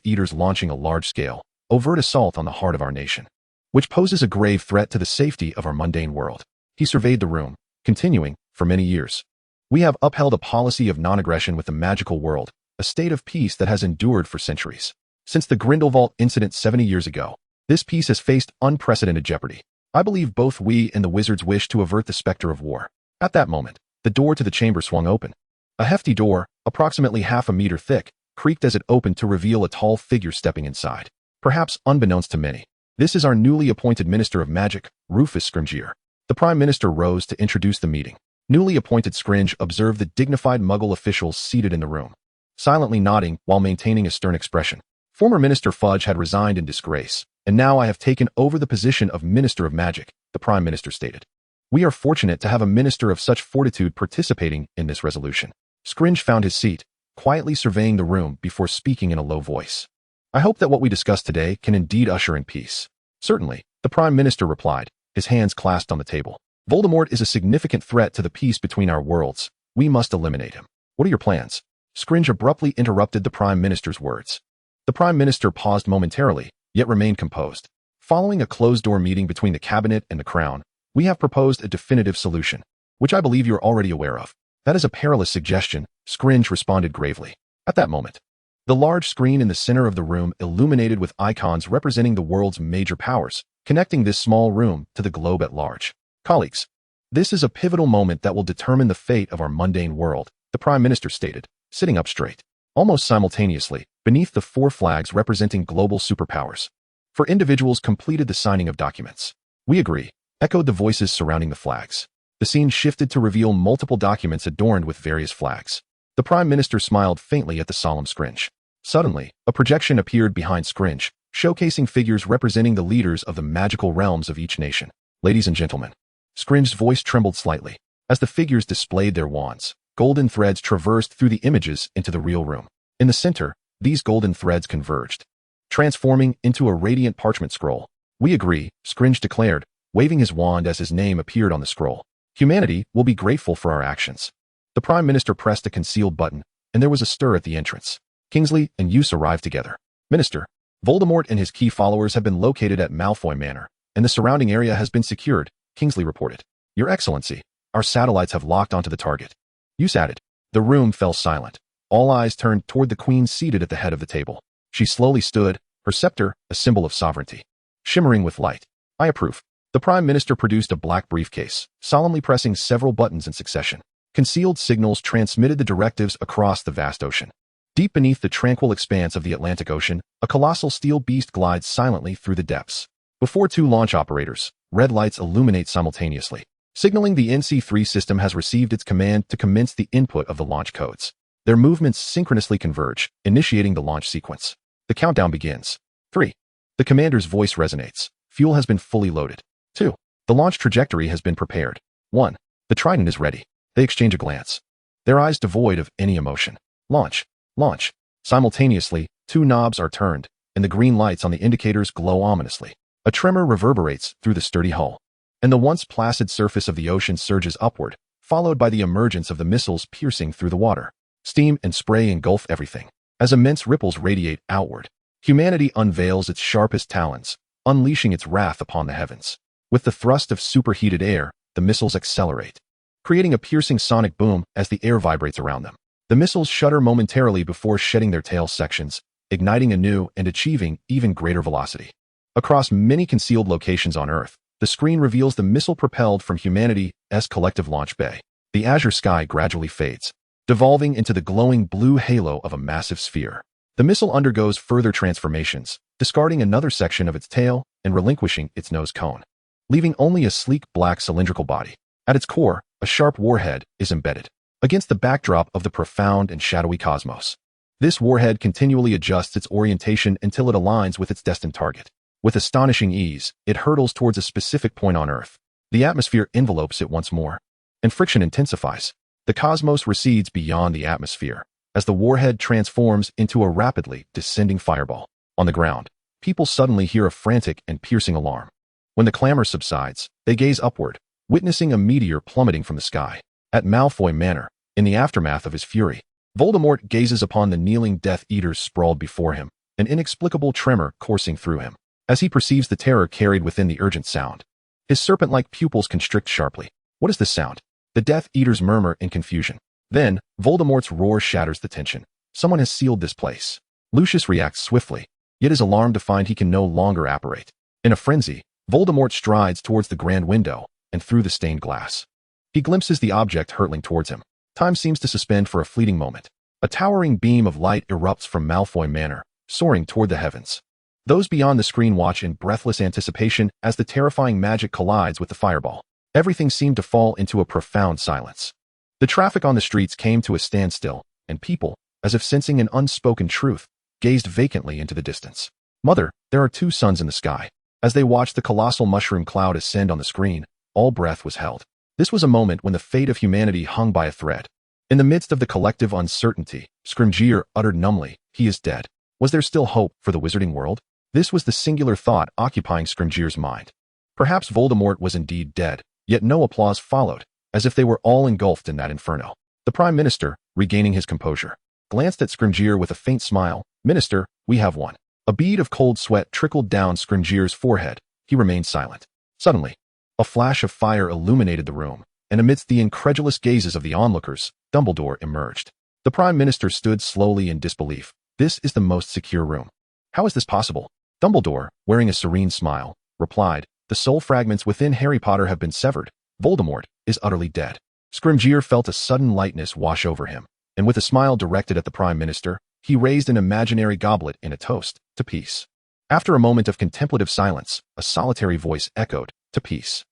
Eaters launching a large-scale, overt assault on the heart of our nation, which poses a grave threat to the safety of our mundane world. He surveyed the room, continuing, for many years, we have upheld a policy of non-aggression with the magical world, a state of peace that has endured for centuries. Since the Grindelwald incident 70 years ago, this peace has faced unprecedented jeopardy. I believe both we and the wizards wish to avert the specter of war. At that moment, the door to the chamber swung open. A hefty door, approximately half a meter thick, creaked as it opened to reveal a tall figure stepping inside. Perhaps unbeknownst to many, this is our newly appointed Minister of Magic, Rufus Scrimgeour. The Prime Minister rose to introduce the meeting. Newly appointed Scringe observed the dignified Muggle officials seated in the room, silently nodding while maintaining a stern expression. Former Minister Fudge had resigned in disgrace, and now I have taken over the position of Minister of Magic, the Prime Minister stated. We are fortunate to have a minister of such fortitude participating in this resolution. Scringe found his seat, quietly surveying the room before speaking in a low voice. I hope that what we discuss today can indeed usher in peace. Certainly, the Prime Minister replied, his hands clasped on the table. Voldemort is a significant threat to the peace between our worlds. We must eliminate him. What are your plans? Scringe abruptly interrupted the Prime Minister's words. The Prime Minister paused momentarily, yet remained composed. Following a closed-door meeting between the Cabinet and the Crown, we have proposed a definitive solution, which I believe you're already aware of. That is a perilous suggestion, Scringe responded gravely. At that moment, the large screen in the center of the room illuminated with icons representing the world's major powers, connecting this small room to the globe at large. Colleagues, this is a pivotal moment that will determine the fate of our mundane world, the Prime Minister stated, sitting up straight. Almost simultaneously, beneath the 4 flags representing global superpowers, 4 individuals completed the signing of documents. We agree, echoed the voices surrounding the flags. The scene shifted to reveal multiple documents adorned with various flags. The Prime Minister smiled faintly at the solemn Scringe. Suddenly, a projection appeared behind Scringe, showcasing figures representing the leaders of the magical realms of each nation. Ladies and gentlemen, Scringe's voice trembled slightly. As the figures displayed their wands, golden threads traversed through the images into the real room. In the center, these golden threads converged, transforming into a radiant parchment scroll. We agree, Scringe declared, waving his wand as his name appeared on the scroll. Humanity will be grateful for our actions. The Prime Minister pressed a concealed button, and there was a stir at the entrance. Kingsley and Use arrived together. Minister, Voldemort and his key followers have been located at Malfoy Manor, and the surrounding area has been secured, Kingsley reported. Your Excellency, our satellites have locked onto the target. Use added. The room fell silent. All eyes turned toward the Queen seated at the head of the table. She slowly stood, her scepter, a symbol of sovereignty, shimmering with light. I approve. The Prime Minister produced a black briefcase, solemnly pressing several buttons in succession. Concealed signals transmitted the directives across the vast ocean. Deep beneath the tranquil expanse of the Atlantic Ocean, a colossal steel beast glides silently through the depths. Before 2 launch operators, red lights illuminate simultaneously, signaling the NC-3 system has received its command to commence the input of the launch codes. Their movements synchronously converge, initiating the launch sequence. The countdown begins. 3. The commander's voice resonates. Fuel has been fully loaded. 2. The launch trajectory has been prepared. 1. The Trident is ready. They exchange a glance, their eyes devoid of any emotion. Launch. Launch. Simultaneously, 2 knobs are turned, and the green lights on the indicators glow ominously. A tremor reverberates through the sturdy hull, and the once placid surface of the ocean surges upward, followed by the emergence of the missiles piercing through the water. Steam and spray engulf everything. As immense ripples radiate outward, humanity unveils its sharpest talons, unleashing its wrath upon the heavens. With the thrust of superheated air, the missiles accelerate, creating a piercing sonic boom as the air vibrates around them. The missiles shudder momentarily before shedding their tail sections, igniting anew and achieving even greater velocity. Across many concealed locations on Earth, the screen reveals the missile propelled from humanity's collective launch bay. The azure sky gradually fades, devolving into the glowing blue halo of a massive sphere. The missile undergoes further transformations, discarding another section of its tail and relinquishing its nose cone, leaving only a sleek black cylindrical body. At its core, a sharp warhead is embedded. Against the backdrop of the profound and shadowy cosmos, this warhead continually adjusts its orientation until it aligns with its destined target. With astonishing ease, it hurtles towards a specific point on Earth. The atmosphere envelopes it once more, and friction intensifies. The cosmos recedes beyond the atmosphere, as the warhead transforms into a rapidly descending fireball. On the ground, people suddenly hear a frantic and piercing alarm. When the clamor subsides, they gaze upward, witnessing a meteor plummeting from the sky. At Malfoy Manor, in the aftermath of his fury, Voldemort gazes upon the kneeling Death Eaters sprawled before him, an inexplicable tremor coursing through him. As he perceives the terror carried within the urgent sound, his serpent-like pupils constrict sharply. What is this sound? The Death Eaters murmur in confusion. Then, Voldemort's roar shatters the tension. Someone has sealed this place. Lucius reacts swiftly, yet is alarmed to find he can no longer apparate. In a frenzy, Voldemort strides towards the grand window and through the stained glass. He glimpses the object hurtling towards him. Time seems to suspend for a fleeting moment. A towering beam of light erupts from Malfoy Manor, soaring toward the heavens. Those beyond the screen watch in breathless anticipation as the terrifying magic collides with the fireball. Everything seemed to fall into a profound silence. The traffic on the streets came to a standstill, and people, as if sensing an unspoken truth, gazed vacantly into the distance. Mother, there are two suns in the sky. As they watched the colossal mushroom cloud ascend on the screen, all breath was held. This was a moment when the fate of humanity hung by a thread. In the midst of the collective uncertainty, Scrimgeour uttered numbly, "He is dead." Was there still hope for the wizarding world? This was the singular thought occupying Scrimgeour's mind. Perhaps Voldemort was indeed dead, yet no applause followed, as if they were all engulfed in that inferno. The Prime Minister, regaining his composure, glanced at Scrimgeour with a faint smile. "Minister, we have won." A bead of cold sweat trickled down Scrimgeour's forehead. He remained silent. Suddenly, a flash of fire illuminated the room, and amidst the incredulous gazes of the onlookers, Dumbledore emerged. The Prime Minister stood slowly in disbelief. "This is the most secure room. How is this possible?" Dumbledore, wearing a serene smile, replied, "The soul fragments within Harry Potter have been severed. Voldemort is utterly dead." Scrimgeour felt a sudden lightness wash over him, and with a smile directed at the Prime Minister, he raised an imaginary goblet in a toast, "To peace." After a moment of contemplative silence, a solitary voice echoed, "To peace."